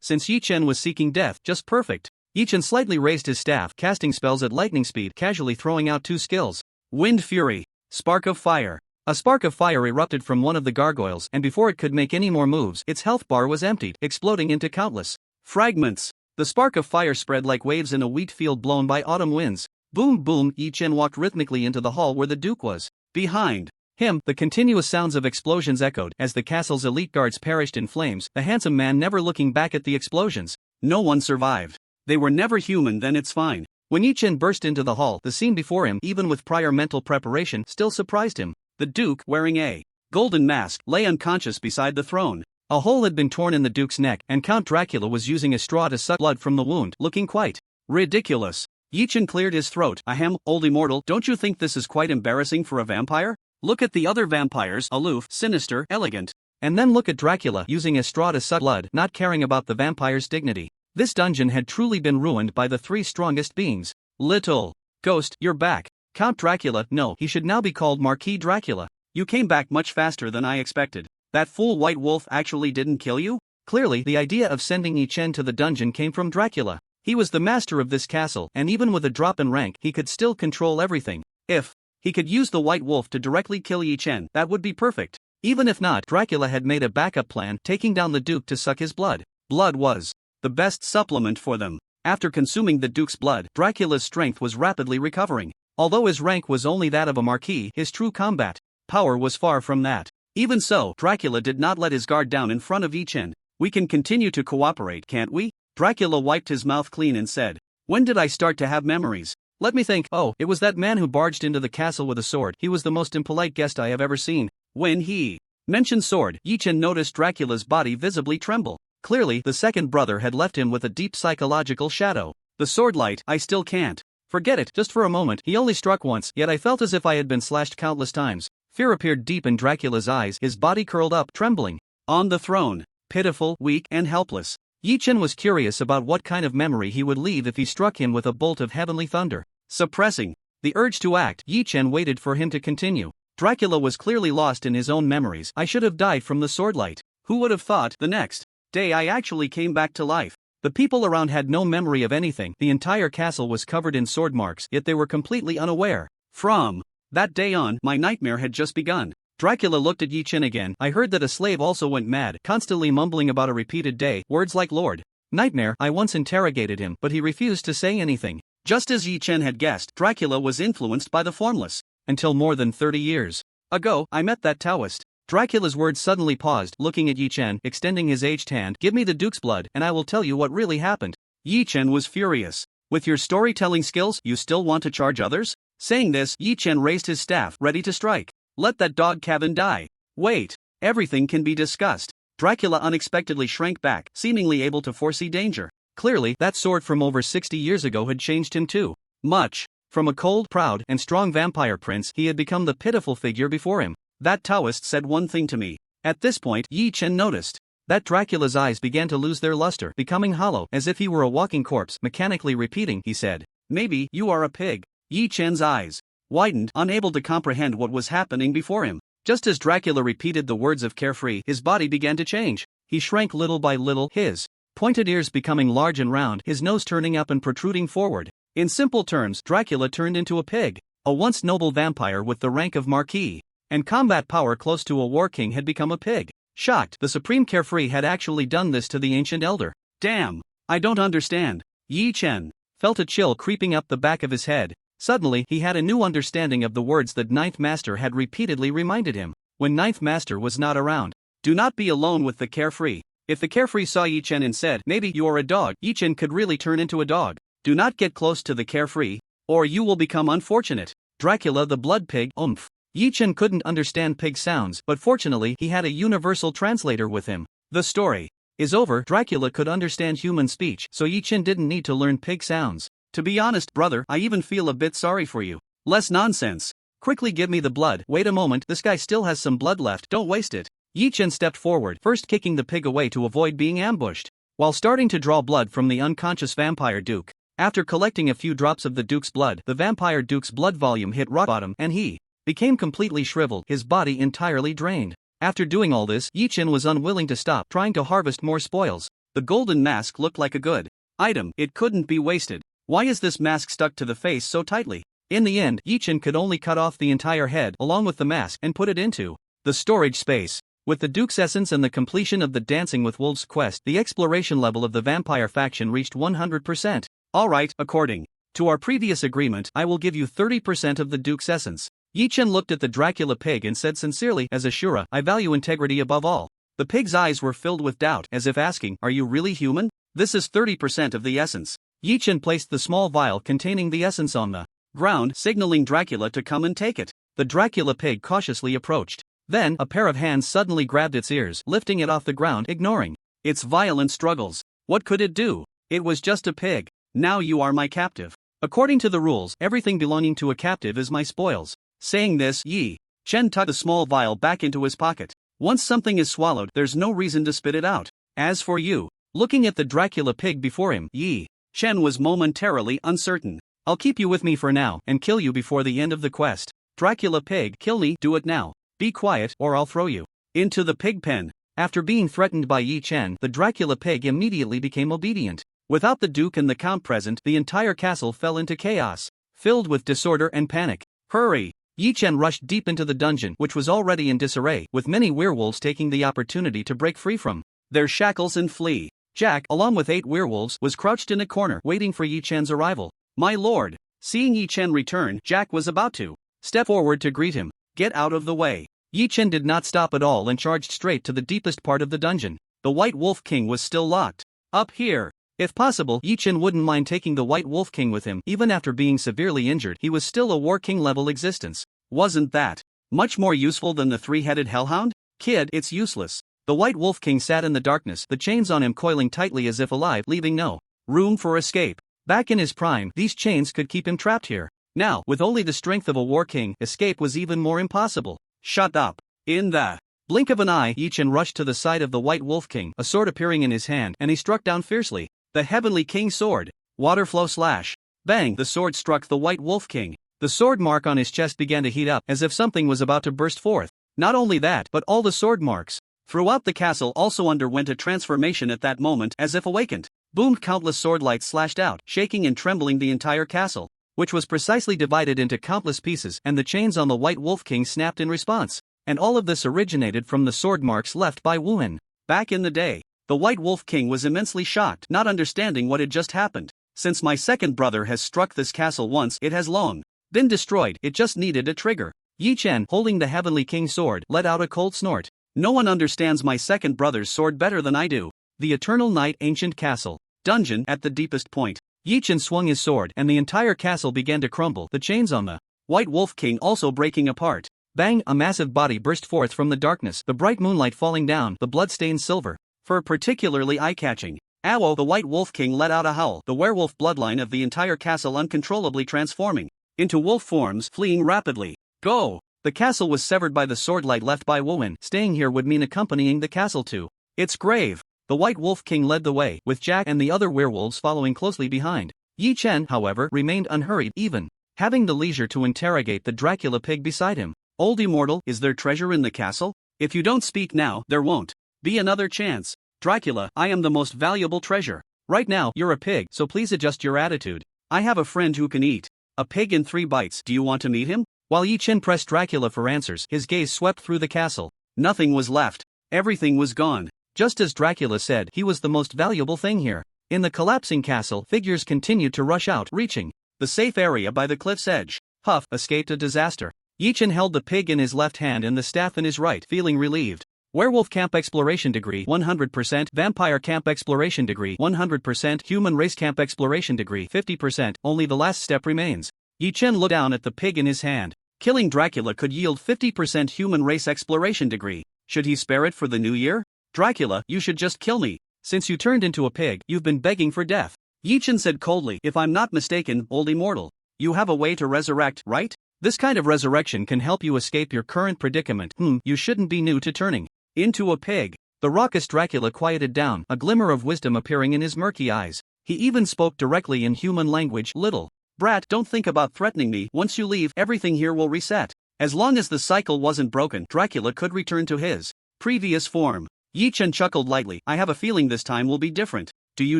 Since Yi Chen was seeking death, just perfect. Yi Chen slightly raised his staff, casting spells at lightning speed, casually throwing out 2 skills. Wind Fury. Spark of Fire. A spark of fire erupted from one of the gargoyles, and before it could make any more moves, its health bar was emptied, exploding into countless fragments. The spark of fire spread like waves in a wheat field blown by autumn winds. Boom boom. Yi Chen walked rhythmically into the hall where the Duke was. Behind him, the continuous sounds of explosions echoed as the castle's elite guards perished in flames, the handsome man never looking back at the explosions. No one survived. They were never human, then it's fine. When Yi Chen burst into the hall, the scene before him, even with prior mental preparation, still surprised him. The Duke, wearing a golden mask, lay unconscious beside the throne. A hole had been torn in the Duke's neck, and Count Dracula was using a straw to suck blood from the wound, looking quite ridiculous. Yi Chen cleared his throat. Ahem, old immortal, don't you think this is quite embarrassing for a vampire? Look at the other vampires, aloof, sinister, elegant. And then look at Dracula using a straw to suck blood, not caring about the vampire's dignity. This dungeon had truly been ruined by the 3 strongest beings. Little Ghost, you're back. Count Dracula, no, he should now be called Marquis Dracula. You came back much faster than I expected. That fool White Wolf actually didn't kill you? Clearly, the idea of sending Yi Chen to the dungeon came from Dracula. He was the master of this castle, and even with a drop in rank, he could still control everything. If he could use the White Wolf to directly kill Yi Chen, that would be perfect. Even if not, Dracula had made a backup plan, taking down the Duke to suck his blood. Blood was the best supplement for them. After consuming the Duke's blood, Dracula's strength was rapidly recovering. Although his rank was only that of a marquis, his true combat power was far from that. Even so, Dracula did not let his guard down in front of Yi Chen. We can continue to cooperate, can't we? Dracula wiped his mouth clean and said, "When did I start to have memories? Let me think. Oh, it was that man who barged into the castle with a sword. He was the most impolite guest I have ever seen." When he mentioned sword, Yi Chen noticed Dracula's body visibly tremble. Clearly, the second brother had left him with a deep psychological shadow. The sword light, I still can't forget it. Just for a moment, he only struck once, yet I felt as if I had been slashed countless times. Fear appeared deep in Dracula's eyes, his body curled up, trembling. On the throne, pitiful, weak, and helpless. Yi Chen was curious about what kind of memory he would leave if he struck him with a bolt of heavenly thunder. Suppressing the urge to act, Yi Chen waited for him to continue. Dracula was clearly lost in his own memories. I should have died from the swordlight. Who would have thought? The next day I actually came back to life. The people around had no memory of anything. The entire castle was covered in sword marks, yet they were completely unaware. From that day on, my nightmare had just begun. Dracula looked at Yi Chen again. I heard that a slave also went mad, constantly mumbling about a repeated day, words like Lord, Nightmare, I once interrogated him, but he refused to say anything. Just as Yi Chen had guessed, Dracula was influenced by the formless. Until more than 30 years ago, I met that Taoist. Dracula's words suddenly paused, looking at Yi Chen, extending his aged hand. Give me the Duke's blood, and I will tell you what really happened. Yi Chen was furious. With your storytelling skills, you still want to charge others? Saying this, Yi Chen raised his staff, ready to strike. Let that dog Kevin die. Wait. Everything can be discussed. Dracula unexpectedly shrank back, seemingly able to foresee danger. Clearly, that sword from over 60 years ago had changed him too. Much. From a cold, proud, and strong vampire prince, he had become the pitiful figure before him. That Taoist said one thing to me. At this point, Yi Chen noticed that Dracula's eyes began to lose their luster, becoming hollow, as if he were a walking corpse. Mechanically repeating, he said, "Maybe you are a pig." Yi Chen's eyes widened, unable to comprehend what was happening before him. Just as Dracula repeated the words of Carefree, his body began to change. He shrank little by little, his pointed ears becoming large and round, his nose turning up and protruding forward. In simple terms, Dracula turned into a pig. A once noble vampire with the rank of Marquis and combat power close to a war king had become a pig. Shocked, the Supreme Carefree had actually done this to the ancient elder. Damn! I don't understand. Yi Chen felt a chill creeping up the back of his head. Suddenly, he had a new understanding of the words that Ninth Master had repeatedly reminded him when Ninth Master was not around. Do not be alone with the Carefree. If the Carefree saw Yi Chen and said, "Maybe you are a dog," Yi Chen could really turn into a dog. Do not get close to the Carefree, or you will become unfortunate. Dracula the blood pig, oomph. Yi Chen couldn't understand pig sounds, but fortunately he had a universal translator with him. The story is over. Dracula could understand human speech, so Yi Chen didn't need to learn pig sounds. To be honest, brother, I even feel a bit sorry for you. Less nonsense. Quickly give me the blood. Wait a moment, this guy still has some blood left, don't waste it. Yi Chen stepped forward, first kicking the pig away to avoid being ambushed, while starting to draw blood from the unconscious vampire Duke. After collecting a few drops of the Duke's blood, the vampire Duke's blood volume hit rock bottom and he became completely shriveled, his body entirely drained. After doing all this, Yi Chen was unwilling to stop trying to harvest more spoils. The golden mask looked like a good item. It couldn't be wasted. Why is this mask stuck to the face so tightly? In the end, Yi Chen could only cut off the entire head along with the mask and put it into the storage space. With the Duke's essence and the completion of the Dancing with Wolves quest, the exploration level of the vampire faction reached 100%. Alright, according to our previous agreement, I will give you 30% of the Duke's essence. Yi Chen looked at the Dracula pig and said sincerely, as Azura, I value integrity above all. The pig's eyes were filled with doubt, as if asking, are you really human? This is 30% of the essence. Yi Chen placed the small vial containing the essence on the ground, signaling Dracula to come and take it. The Dracula pig cautiously approached. Then, a pair of hands suddenly grabbed its ears, lifting it off the ground, ignoring its violent struggles. What could it do? It was just a pig. Now you are my captive. According to the rules, everything belonging to a captive is my spoils. Saying this, Yi Chen tucked the small vial back into his pocket. Once something is swallowed, there's no reason to spit it out. As for you, looking at the Dracula pig before him, Yi Chen was momentarily uncertain. I'll keep you with me for now, and kill you before the end of the quest. Dracula pig, kill me, do it now. Be quiet, or I'll throw you into the pig pen. After being threatened by Yi Chen, the Dracula pig immediately became obedient. Without the Duke and the Count present, the entire castle fell into chaos, filled with disorder and panic. Hurry! Yi Chen rushed deep into the dungeon, which was already in disarray, with many werewolves taking the opportunity to break free from their shackles and flee. Jack, along with 8 werewolves, was crouched in a corner, waiting for Yi Chen's arrival. My lord! Seeing Yi Chen return, Jack was about to step forward to greet him. Get out of the way. Yi Chen did not stop at all and charged straight to the deepest part of the dungeon. The White Wolf King was still locked up here. If possible, Yi Chen wouldn't mind taking the White Wolf King with him. Even after being severely injured, he was still a War King level existence. Wasn't that much more useful than the 3-headed hellhound? Kid, it's useless. The White Wolf King sat in the darkness, the chains on him coiling tightly as if alive, leaving no room for escape. Back in his prime, these chains could keep him trapped here. Now, with only the strength of a War King, escape was even more impossible. Shut up. In the blink of an eye, Yi Chen rushed to the side of the White Wolf King, a sword appearing in his hand, and he struck down fiercely. The Heavenly King sword. Water flow slash. Bang! The sword struck the White Wolf King. The sword mark on his chest began to heat up, as if something was about to burst forth. Not only that, but all the sword marks throughout the castle also underwent a transformation at that moment, as if awakened. Boomed, countless sword lights slashed out, shaking and trembling the entire castle, which was precisely divided into countless pieces, and the chains on the White Wolf King snapped in response. And all of this originated from the sword marks left by Wuhan. Back in the day, The White Wolf King was immensely shocked, not understanding what had just happened. Since my second brother has struck this castle once, it has long been destroyed, it just needed a trigger. Yi Chen, holding the Heavenly King's sword, let out a cold snort. No one understands my second brother's sword better than I do. The Eternal Night Ancient Castle. Dungeon at the deepest point. Yi Chen swung his sword and the entire castle began to crumble, the chains on the White Wolf King also breaking apart. Bang! A massive body burst forth from the darkness, the bright moonlight falling down, the blood-stained silver fur particularly eye-catching. Ow! The White Wolf King let out a howl, the werewolf bloodline of the entire castle uncontrollably transforming into wolf forms, fleeing rapidly. Go! The castle was severed by the swordlight left by Wuwen. Staying here would mean accompanying the castle to its grave. The White Wolf King led the way, with Jack and the other werewolves following closely behind. Yi Chen, however, remained unhurried, even having the leisure to interrogate the Dracula pig beside him. Old Immortal, is there treasure in the castle? If you don't speak now, there won't be another chance. Dracula, I am the most valuable treasure. Right now, you're a pig, so please adjust your attitude. I have a friend who can eat a pig in 3 bites. Do you want to meet him? While Yi Chen pressed Dracula for answers, his gaze swept through the castle. Nothing was left. Everything was gone. Just as Dracula said, he was the most valuable thing here. In the collapsing castle, figures continued to rush out, reaching the safe area by the cliff's edge. Huff escaped a disaster. Yi Chen held the pig in his left hand and the staff in his right, feeling relieved. Werewolf Camp Exploration Degree 100%, Vampire Camp Exploration Degree 100%, Human Race Camp Exploration Degree 50%, only the last step remains. Yi Chen looked down at the pig in his hand. Killing Dracula could yield 50% Human Race Exploration Degree. Should he spare it for the new year? Dracula, you should just kill me. Since you turned into a pig, you've been begging for death. Yi Chen said coldly, if I'm not mistaken, Old Immortal, you have a way to resurrect, right? This kind of resurrection can help you escape your current predicament. You shouldn't be new to turning into a pig. The raucous Dracula quieted down, a glimmer of wisdom appearing in his murky eyes. He even spoke directly in human language. Little brat, don't think about threatening me. Once you leave, everything here will reset. As long as the cycle wasn't broken, Dracula could return to his previous form. Yi Chen chuckled lightly. I have a feeling this time will be different. Do you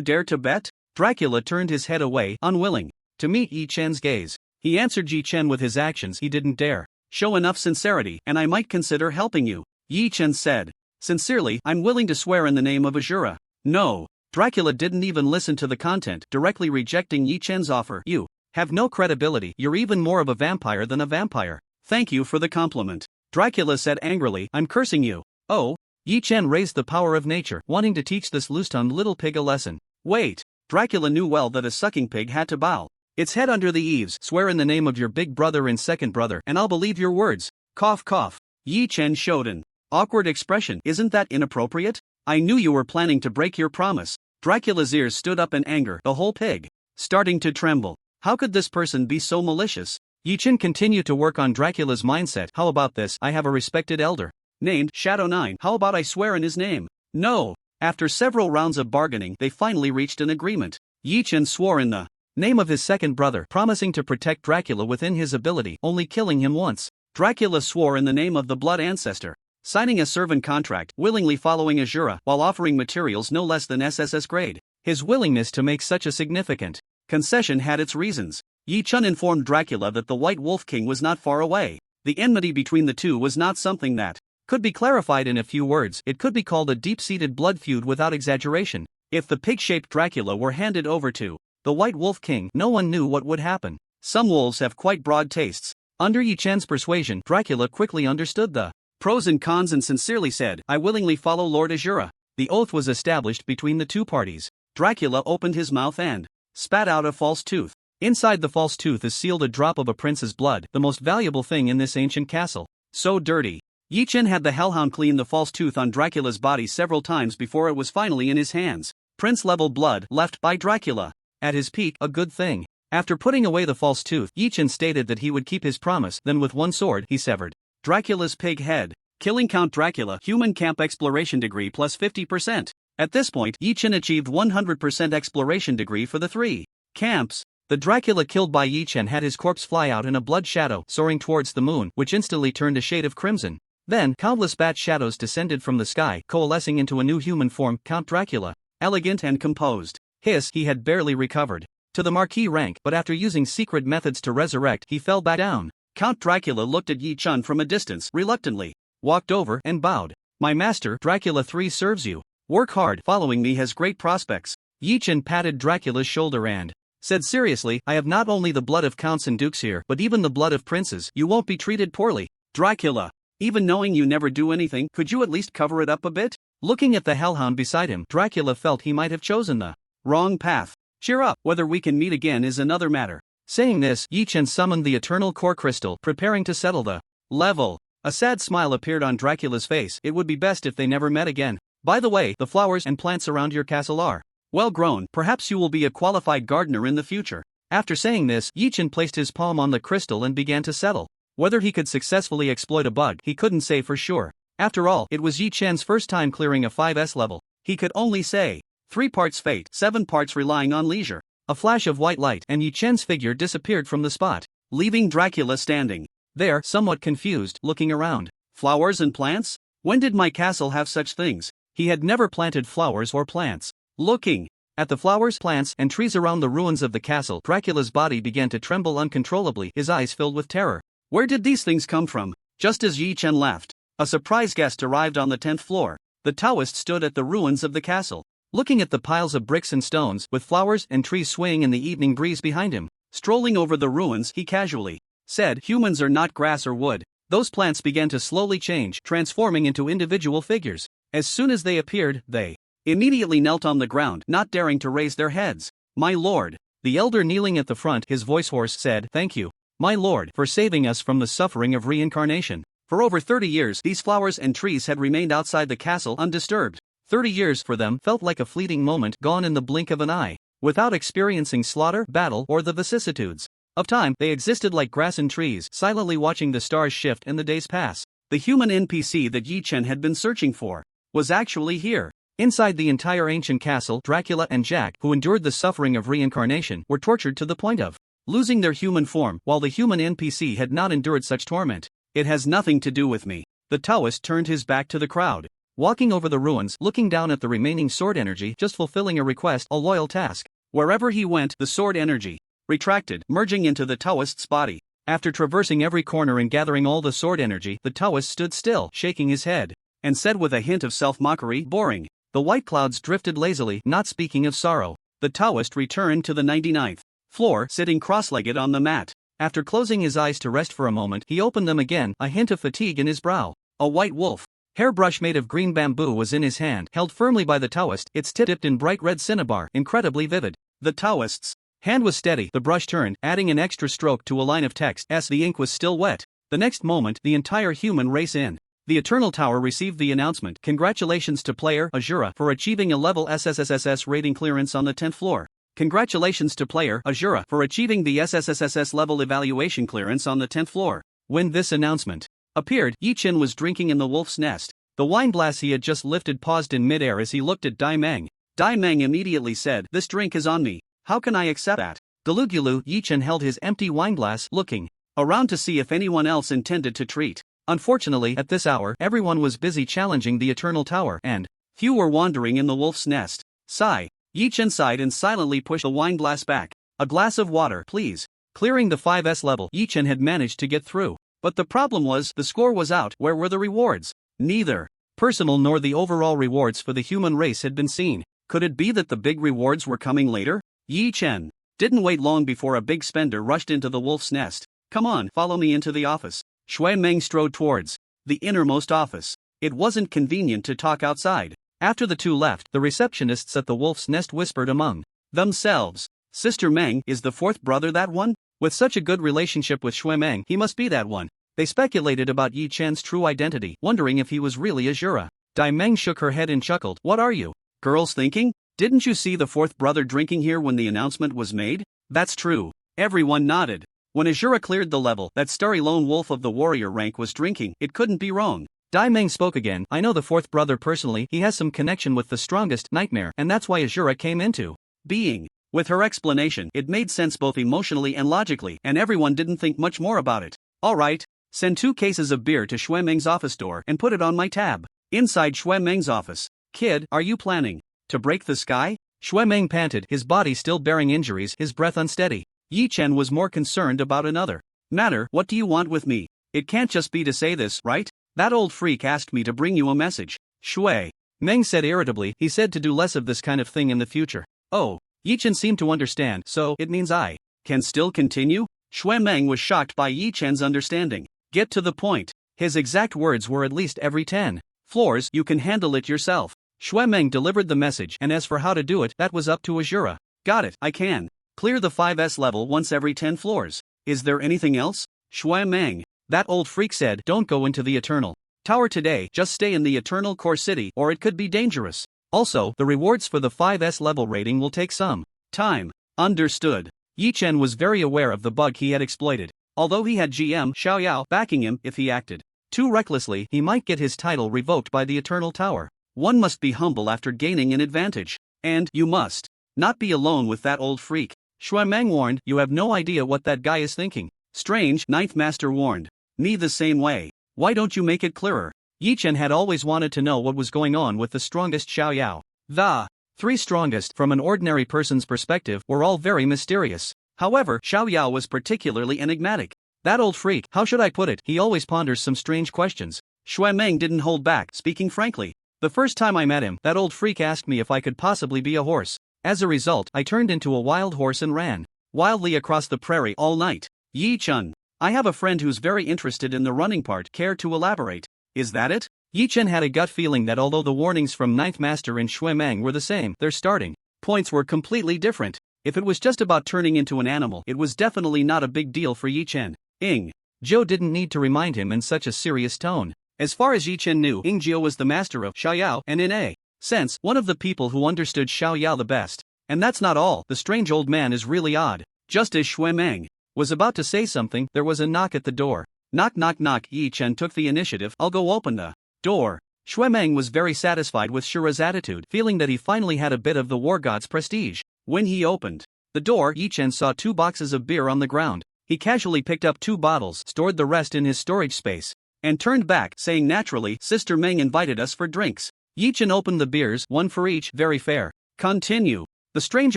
dare to bet? Dracula turned his head away, unwilling to meet Yi Chen's gaze. He answered Yi Chen with his actions. He didn't dare show enough sincerity, and I might consider helping you. Yi Chen said. Sincerely, I'm willing to swear in the name of Azura. No. Dracula didn't even listen to the content, directly rejecting Yi Chen's offer. You have no credibility. You're even more of a vampire than a vampire. Thank you for the compliment. Dracula said angrily. I'm cursing you. Oh. Yi Chen raised the power of nature, wanting to teach this loose-tongued little pig a lesson. Wait. Dracula knew well that a sucking pig had to bow its head under the eaves. Swear in the name of your big brother and second brother, and I'll believe your words. Cough cough. Yi Chen showed an awkward expression. Isn't that inappropriate? I knew you were planning to break your promise. Dracula's ears stood up in anger, the whole pig starting to tremble. How could this person be so malicious? Yi Chen continued to work on Dracula's mindset. How about this? I have a respected elder named Shadow 9. How about I swear in his name? No. After several rounds of bargaining, they finally reached an agreement. Yi Chen swore in the name of his second brother, promising to protect Dracula within his ability, only killing him once. Dracula swore in the name of the Blood Ancestor, signing a servant contract, willingly following Azura, while offering materials no less than SSS grade. His willingness to make such a significant concession had its reasons. Yi Chen informed Dracula that the White Wolf King was not far away. The enmity between the two was not something that could be clarified in a few words. It could be called a deep-seated blood feud without exaggeration. If the pig-shaped Dracula were handed over to the White Wolf King, no one knew what would happen. Some wolves have quite broad tastes. Under Yi Chen's persuasion, Dracula quickly understood the pros and cons and sincerely said, I willingly follow Lord Azura. The oath was established between the two parties. Dracula opened his mouth and spat out a false tooth. Inside the false tooth is sealed a drop of a prince's blood, the most valuable thing in this ancient castle. So dirty. Yi Chen had the hellhound clean the false tooth on Dracula's body several times before it was finally in his hands. Prince-level blood left by Dracula. At his peak, a good thing. After putting away the false tooth, Yi Chen stated that he would keep his promise, then with one sword, he severed Dracula's pig head. Killing Count Dracula, Human Camp Exploration Degree plus 50%. At this point, Yi Chen achieved 100% Exploration Degree for the 3 camps. The Dracula killed by Yi Chen had his corpse fly out in a blood shadow, soaring towards the moon, which instantly turned a shade of crimson. Then, countless bat shadows descended from the sky, coalescing into a new human form, Count Dracula. Elegant and composed. He had barely recovered to the Marquis rank, but after using secret methods to resurrect, he fell back down. Count Dracula looked at Yi Chen from a distance, reluctantly walked over and bowed. My master, Dracula 3 serves you. Work hard, following me has great prospects. Yi Chen patted Dracula's shoulder and said seriously, I have not only the blood of counts and dukes here, but even the blood of princes. You won't be treated poorly. Dracula, even knowing you never do anything, could you at least cover it up a bit? Looking at the hellhound beside him, Dracula felt he might have chosen the wrong path. Cheer up, whether we can meet again is another matter. Saying this, Yi Chen summoned the eternal core crystal, preparing to settle the level. A sad smile appeared on Dracula's face. It would be best if they never met again. By the way, the flowers and plants around your castle are well grown. Perhaps you will be a qualified gardener in the future. After saying this, Yi Chen placed his palm on the crystal and began to settle. Whether he could successfully exploit a bug, he couldn't say for sure. After all, it was Yi Chen's first time clearing a 5S level. He could only say 3 parts fate, 7 parts relying on leisure. A flash of white light and Yi Chen's figure disappeared from the spot, leaving Dracula standing there, somewhat confused, looking around. Flowers and plants? When did my castle have such things? He had never planted flowers or plants. Looking at the flowers, plants, and trees around the ruins of the castle, Dracula's body began to tremble uncontrollably, his eyes filled with terror. Where did these things come from? Just as Yi Chen left, a surprise guest arrived on the 10th floor. The Taoist stood at the ruins of the castle, looking at the piles of bricks and stones, with flowers and trees swaying in the evening breeze behind him. Strolling over the ruins, he casually said, humans are not grass or wood. Those plants began to slowly change, transforming into individual figures. As soon as they appeared, they immediately knelt on the ground, not daring to raise their heads. My lord, the elder kneeling at the front, his voice hoarse, said, thank you, my lord, for saving us from the suffering of reincarnation. For over 30 years, these flowers and trees had remained outside the castle undisturbed. 30 years for them felt like a fleeting moment, gone in the blink of an eye. Without experiencing slaughter, battle, or the vicissitudes of time, they existed like grass and trees, silently watching the stars shift and the days pass. The human NPC that Yi Chen had been searching for was actually here. Inside the entire ancient castle, Dracula and Jack, who endured the suffering of reincarnation, were tortured to the point of losing their human form, while the human NPC had not endured such torment. It has nothing to do with me. The Taoist turned his back to the crowd, walking over the ruins, looking down at the remaining sword energy, just fulfilling a request, a loyal task. Wherever he went, the sword energy retracted, merging into the Taoist's body. After traversing every corner and gathering all the sword energy, the Taoist stood still, shaking his head, and said with a hint of self-mockery, boring. The white clouds drifted lazily, not speaking of sorrow. The Taoist returned to the 99th floor, sitting cross-legged on the mat. After closing his eyes to rest for a moment, he opened them again, a hint of fatigue in his brow. A white wolf hairbrush made of green bamboo was in his hand, held firmly by the Taoist, its tip dipped in bright red cinnabar, incredibly vivid. The Taoist's hand was steady, the brush turned, adding an extra stroke to a line of text as the ink was still wet. The next moment, the entire human race in the Eternal Tower received the announcement, congratulations to player Azura for achieving a level SSS rating clearance on the 10th floor. Congratulations to player Azura for achieving the SSS level evaluation clearance on the 10th floor. When this announcement appeared, Yi Chen was drinking in the wolf's nest. The wine glass he had just lifted paused in midair as he looked at Dai Meng. Dai Meng immediately said, this drink is on me. How can I accept that? Galugulu, Yi Chen held his empty wineglass, looking around to see if anyone else intended to treat. Unfortunately, at this hour, everyone was busy challenging the Eternal Tower, and few were wandering in the wolf's nest. Sigh. Yi Chen sighed and silently pushed the wineglass back. A glass of water, please. Clearing the 5S level, Yi Chen had managed to get through. But the problem was, the score was out. Where were the rewards? Neither personal nor the overall rewards for the human race had been seen. Could it be that the big rewards were coming later? Yi Chen didn't wait long before a big spender rushed into the wolf's nest. Come on, follow me into the office. Shui Meng strode towards the innermost office. It wasn't convenient to talk outside. After the two left, the receptionists at the wolf's nest whispered among themselves. Sister Meng, is the fourth brother that one? With such a good relationship with Shui Meng, he must be that one. They speculated about Yi Chen's true identity, wondering if he was really Azura. Dai Meng shook her head and chuckled. What are you girls thinking? Didn't you see the fourth brother drinking here when the announcement was made? That's true. Everyone nodded. When Azura cleared the level, that starry lone wolf of the warrior rank was drinking. It couldn't be wrong. Dai Meng spoke again. I know the fourth brother personally. He has some connection with the strongest nightmare, and that's why Azura came into being. With her explanation, it made sense both emotionally and logically, and everyone didn't think much more about it. Alright, send 2 cases of beer to Shui Meng's office door and put it on my tab. Inside Shui Meng's office. Kid, are you planning to break the sky? Shui Meng panted, his body still bearing injuries, his breath unsteady. Yi Chen was more concerned about another matter. What do you want with me? It can't just be to say this, right? That old freak asked me to bring you a message. Shui Meng said irritably. He said to do less of this kind of thing in the future. Oh. Yi Chen seemed to understand, so it means I can still continue? Xue Meng was shocked by Yi Chen's understanding. Get to the point. His exact words were at least every 10 floors you can handle it yourself. Xue Meng delivered the message, and as for how to do it, that was up to Azura. Got it, I can clear the 5S level once every 10 floors. Is there anything else? Xue Meng, that old freak said, don't go into the Eternal Tower today, just stay in the Eternal Core City or it could be dangerous. Also, the rewards for the 5S level rating will take some time. Understood. Yi Chen was very aware of the bug he had exploited. Although he had GM Xiaoyao backing him, if he acted too recklessly, he might get his title revoked by the Eternal Tower. One must be humble after gaining an advantage. And you must not be alone with that old freak. Xue Meng warned, you have no idea what that guy is thinking. Strange, Ninth Master warned. Me the same way. Why don't you make it clearer? Yi Chen had always wanted to know what was going on with the strongest Xiaoyao. The 3 strongest, from an ordinary person's perspective, were all very mysterious. However, Xiaoyao was particularly enigmatic. That old freak, how should I put it, he always ponders some strange questions. Xue Meng didn't hold back, speaking frankly. The first time I met him, that old freak asked me if I could possibly be a horse. As a result, I turned into a wild horse and ran wildly across the prairie all night. Yi Chen. I have a friend who's very interested in the running part. Care to elaborate? Is that it? Yi Chen had a gut feeling that although the warnings from Ninth Master and Xue Meng were the same, their starting points were completely different. If it was just about turning into an animal, it was definitely not a big deal for Yi Chen. Zhou didn't need to remind him in such a serious tone. As far as Yi Chen knew, Zhou was the master of Xiaoyao and in a sense, one of the people who understood Xiaoyao the best. And that's not all, the strange old man is really odd. Just as Xue Meng was about to say something, there was a knock at the door. Knock knock knock. Yi Chen took the initiative. I'll go open the door. Xue Meng was very satisfied with Shura's attitude, feeling that he finally had a bit of the war god's prestige. When he opened the door, Yi Chen saw 2 boxes of beer on the ground. He casually picked up 2 bottles, stored the rest in his storage space, and turned back, saying naturally, Sister Meng invited us for drinks. Yi Chen opened the beers, 1 for each. Very fair. Continue. The strange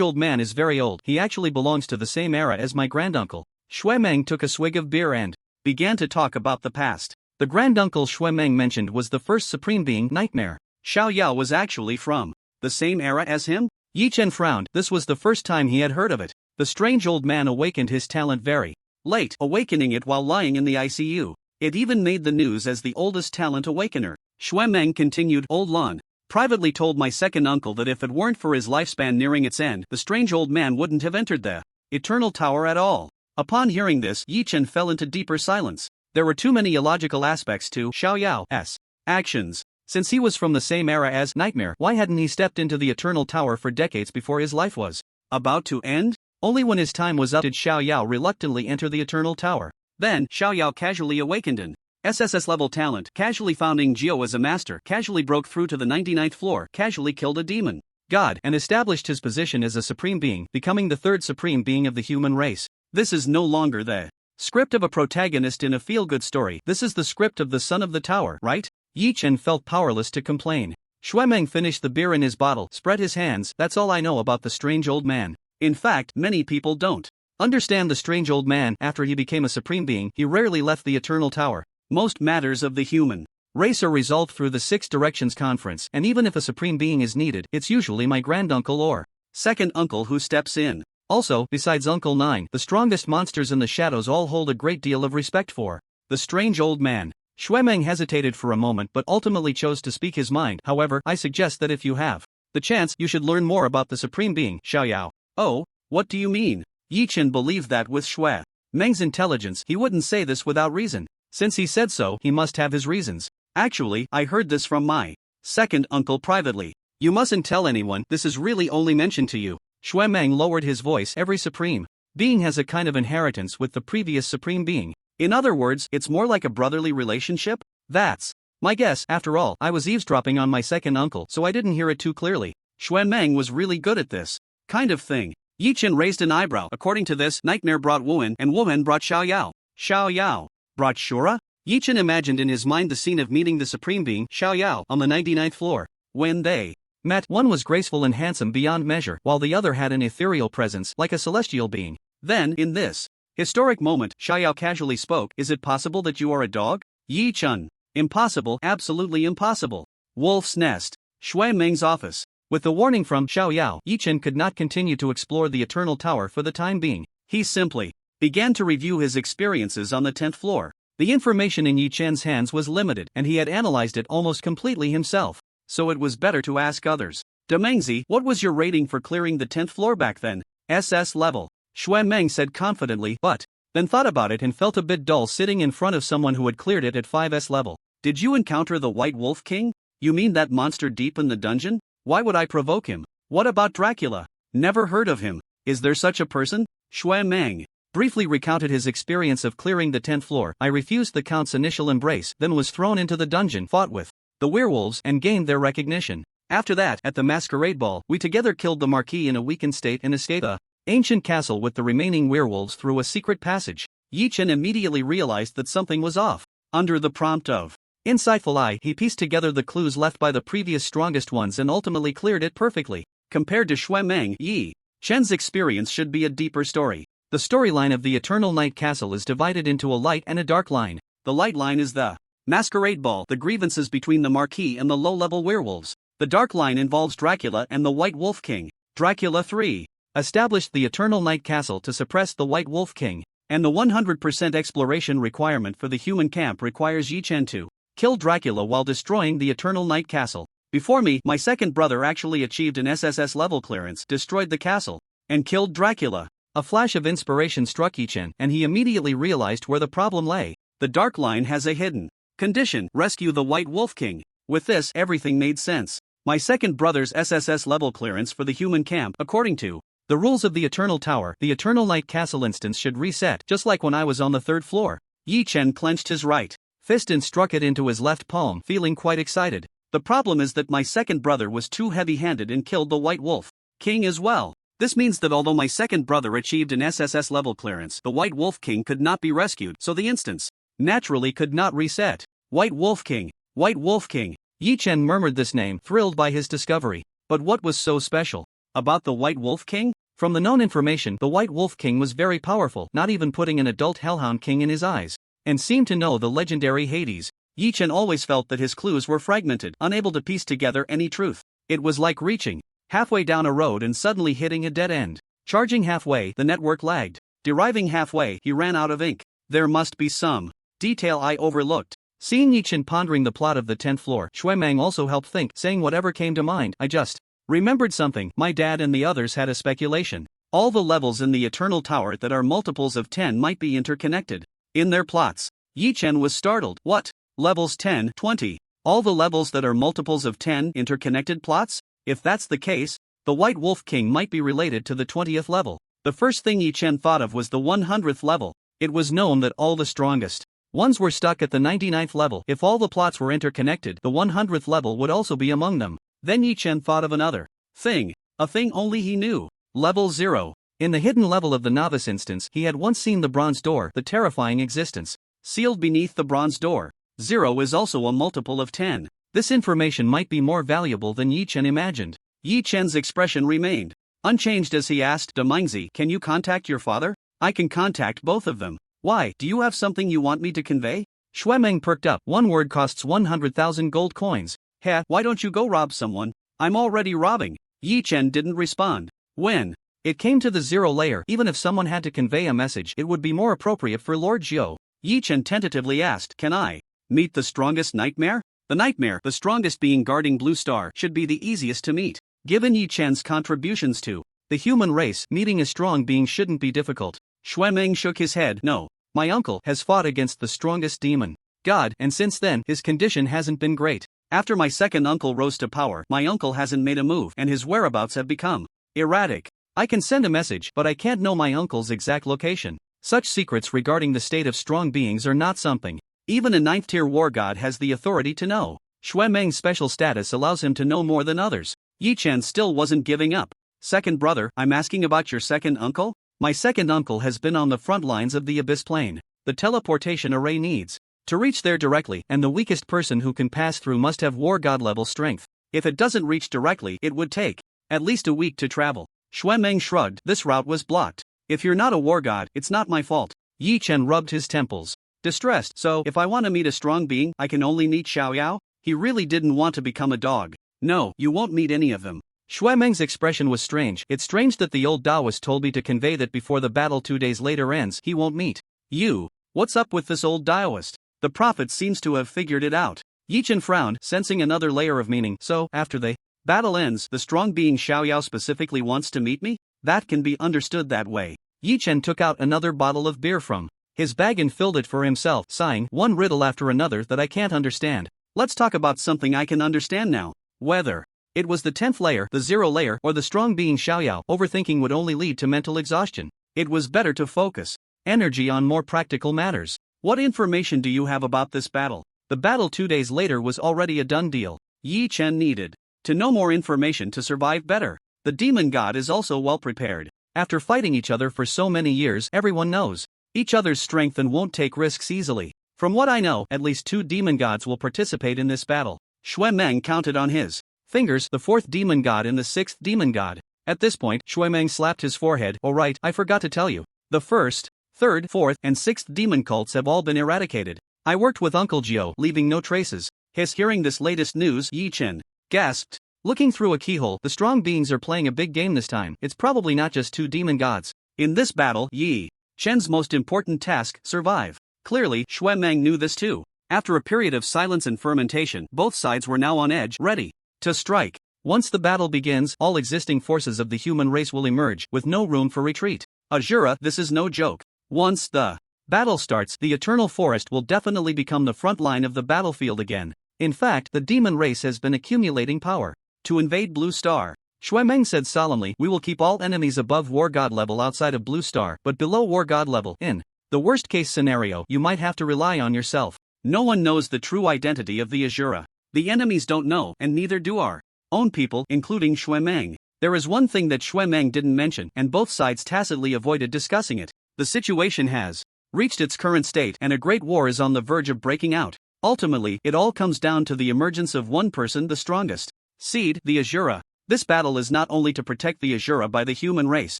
old man is very old. He actually belongs to the same era as my granduncle. Xue Meng took a swig of beer and began to talk about the past. The granduncle Xue Meng mentioned was the first supreme being, Nightmare. Xiaoyao was actually from the same era as him? Yi Chen frowned. This was the first time he had heard of it. The strange old man awakened his talent very late, awakening it while lying in the ICU. It even made the news as the oldest talent awakener. Xue Meng continued. Old Lan privately told my second uncle that if it weren't for his lifespan nearing its end, the strange old man wouldn't have entered the Eternal Tower at all. Upon hearing this, Yi Chen fell into deeper silence. There were too many illogical aspects to Xiaoyao's actions. Since he was from the same era as Nightmare, why hadn't he stepped into the Eternal Tower for decades before his life was about to end? Only when his time was up did Xiaoyao reluctantly enter the Eternal Tower. Then, Xiaoyao casually awakened an SSS level talent, casually founding Geo as a master, casually broke through to the 99th floor, casually killed a demon god, and established his position as a supreme being, becoming the 3rd supreme being of the human race. This is no longer the script of a protagonist in a feel-good story. This is the script of the Son of the Tower, right? Yi Chen felt powerless to complain. Xue Meng finished the beer in his bottle, spread his hands. That's all I know about the strange old man. In fact, many people don't understand the strange old man. After he became a supreme being, he rarely left the Eternal Tower. Most matters of the human race are resolved through the 6 Directions Conference, and even if a supreme being is needed, it's usually my granduncle or second uncle who steps in. Also, besides Uncle 9, the strongest monsters in the shadows all hold a great deal of respect for the strange old man. Xue Meng hesitated for a moment but ultimately chose to speak his mind. However, I suggest that if you have the chance, you should learn more about the supreme being, Xiaoyao. Oh, what do you mean? Yi Chen believed that with Xue Meng's intelligence, he wouldn't say this without reason. Since he said so, he must have his reasons. Actually, I heard this from my second uncle privately. You mustn't tell anyone, this is really only mentioned to you. Xue Meng lowered his voice. Every supreme being has a kind of inheritance with the previous supreme being. In other words, it's more like a brotherly relationship? That's my guess. After all, I was eavesdropping on my second uncle, so I didn't hear it too clearly. Xue Meng was really good at this kind of thing. Yi Chen raised an eyebrow. According to this, Nightmare brought Wuan and Wuan brought Xiaoyao. Xiaoyao brought Shura? Yi Chen imagined in his mind the scene of meeting the supreme being, Xiaoyao, on the 99th floor. When they met, one was graceful and handsome beyond measure, while the other had an ethereal presence, like a celestial being. Then, in this historic moment, Xiaoyao casually spoke. Is it possible that you are a dog? Yi Chen. Impossible, absolutely impossible. Wolf's nest. Shui Meng's office. With the warning from Xiao Yao, Yi Chen could not continue to explore the Eternal Tower for the time being. He simply began to review his experiences on the 10th floor. The information in Yi Chen's hands was limited and he had analyzed it almost completely himself. So it was better to ask others. Demengzi, what was your rating for clearing the 10th floor back then? SS level. Shui Meng said confidently, but then thought about it and felt a bit dull sitting in front of someone who had cleared it at 5S level. Did you encounter the White Wolf King? You mean that monster deep in the dungeon? Why would I provoke him? What about Dracula? Never heard of him. Is there such a person? Shui Meng briefly recounted his experience of clearing the 10th floor. I refused the Count's initial embrace, then was thrown into the dungeon, fought with the werewolves, and gained their recognition. After that, at the masquerade ball, we together killed the Marquis in a weakened state and escaped the ancient castle with the remaining werewolves through a secret passage. Yi Chen immediately realized that something was off. Under the prompt of insightful eye, he pieced together the clues left by the previous strongest ones and ultimately cleared it perfectly. Compared to Shui Meng, Yi Chen's experience should be a deeper story. The storyline of the Eternal Night Castle is divided into a light and a dark line. The light line is the masquerade ball, the grievances between the Marquis and the low-level werewolves. The dark line involves Dracula and the White Wolf King. Dracula 3 established the Eternal Night Castle to suppress the White Wolf King, and the 100% exploration requirement for the human camp requires Yi Chen to kill Dracula while destroying the Eternal Night Castle. Before me, my second brother actually achieved an SSS level clearance, destroyed the castle, and killed Dracula. A flash of inspiration struck Yi Chen, and he immediately realized where the problem lay. The dark line has a hidden condition: rescue the White Wolf King. With this, everything made sense. My second brother's SSS level clearance for the human camp, according to the rules of the Eternal Tower, the Eternal Night Castle instance should reset, just like when I was on the 3rd floor. Yi Chen clenched his right fist and struck it into his left palm, feeling quite excited. The problem is that my second brother was too heavy-handed and killed the White Wolf King as well. This means that although my second brother achieved an SSS level clearance, the White Wolf King could not be rescued, so the instance naturally could not reset. White Wolf King, White Wolf King. Yi Chen murmured this name, thrilled by his discovery. But what was so special about the White Wolf King? From the known information, the White Wolf King was very powerful, not even putting an adult Hellhound King in his eyes, and seemed to know the legendary Hades. Yi Chen always felt that his clues were fragmented, unable to piece together any truth. It was like reaching halfway down a road and suddenly hitting a dead end. Charging halfway, the network lagged. Deriving halfway, he ran out of ink. There must be some detail I overlooked. Seeing Yi Chen pondering the plot of the 10th floor, Shui Meng also helped think, saying whatever came to mind. I just remembered something. My dad and the others had a speculation. All the levels in the Eternal Tower that are multiples of 10 might be interconnected in their plots. Yi Chen was startled. What? Levels 10, 20? All the levels that are multiples of 10 interconnected plots? If that's the case, the White Wolf King might be related to the 20th level. The first thing Yi Chen thought of was the 100th level. It was known that all the strongest ones were stuck at the 99th level. If all the plots were interconnected, the 100th level would also be among them. Then Yi Chen thought of another thing, a thing only he knew. Level 0. In the hidden level of the novice instance, he had once seen the bronze door, the terrifying existence sealed beneath the bronze door. 0 is also a multiple of 10. This information might be more valuable than Yi Chen imagined. Yi Chen's expression remained unchanged as he asked, Demengzi, can you contact your father? I can contact both of them. Why, do you have something you want me to convey? Shui Meng perked up. One word costs 100,000 gold coins. Heh, why don't you go rob someone? I'm already robbing. Yi Chen didn't respond. When it came to the 0 layer, even if someone had to convey a message, it would be more appropriate for Lord Zhou. Yi Chen tentatively asked, can I meet the strongest nightmare? The nightmare, the strongest being guarding Blue Star, should be the easiest to meet. Given Yi Chen's contributions to the human race, meeting a strong being shouldn't be difficult. Shui Meng shook his head. No. My uncle has fought against the strongest demon god, and since then, his condition hasn't been great. After my second uncle rose to power, my uncle hasn't made a move, and his whereabouts have become erratic. I can send a message, but I can't know my uncle's exact location. Such secrets regarding the state of strong beings are not something even a 9th-tier war god has the authority to know. Shui Meng's special status allows him to know more than others. Yi Chen still wasn't giving up. Second brother, I'm asking about your second uncle? My second uncle has been on the front lines of the Abyss Plane. The teleportation array needs to reach there directly, and the weakest person who can pass through must have war god level strength. If it doesn't reach directly, it would take at least a week to travel. Shui Meng shrugged. This route was blocked. If you're not a war god, it's not my fault. Yi Chen rubbed his temples, distressed. So, if I want to meet a strong being, I can only meet Xiao Yao? He really didn't want to become a dog. No, you won't meet any of them. Shui Meng's expression was strange. It's strange that the old Taoist told me to convey that before the battle 2 days later ends, he won't meet you. What's up with this old Taoist? The prophet seems to have figured it out. Yi Chen frowned, sensing another layer of meaning. So, after the battle ends, the strong being Xiaoyao specifically wants to meet me? That can be understood that way. Yi Chen took out another bottle of beer from his bag and filled it for himself, sighing, one riddle after another that I can't understand. Let's talk about something I can understand now. Whether it was the 10th layer, the 0 layer, or the strong being Xiaoyao, overthinking would only lead to mental exhaustion. It was better to focus energy on more practical matters. What information do you have about this battle? The battle 2 days later was already a done deal. Yi Chen needed to know more information to survive better. The demon god is also well prepared. After fighting each other for so many years, everyone knows each other's strength and won't take risks easily. From what I know, at least 2 demon gods will participate in this battle. Shui Meng counted on his fingers the 4th demon god and the 6th demon god. At this point, Shui Meng slapped his forehead. Oh right, I forgot to tell you. The 1st, 3rd, 4th, and 6th demon cults have all been eradicated. I worked with Uncle Gio, leaving no traces. Hearing this latest news, Yi Chen gasped. Looking through a keyhole, the strong beings are playing a big game this time. It's probably not just 2 demon gods. In this battle, Yi Chen's most important task, survive. Clearly, Shui Meng knew this too. After a period of silence and fermentation, both sides were now on edge, ready to strike. Once the battle begins, all existing forces of the human race will emerge, with no room for retreat. Azura, this is no joke. Once the battle starts, the Eternal Forest will definitely become the front line of the battlefield again. In fact, the demon race has been accumulating power to invade Blue Star. Shui Meng said solemnly, we will keep all enemies above War God level outside of Blue Star, but below War God level. In the worst case scenario, you might have to rely on yourself. No one knows the true identity of the Azura. The enemies don't know, and neither do our own people, including Shui Meng. There is one thing that Shui Meng didn't mention, and both sides tacitly avoided discussing it. The situation has reached its current state, and a great war is on the verge of breaking out. Ultimately, it all comes down to the emergence of one person, the strongest seed, the Azura. This battle is not only to protect the Azura by the human race,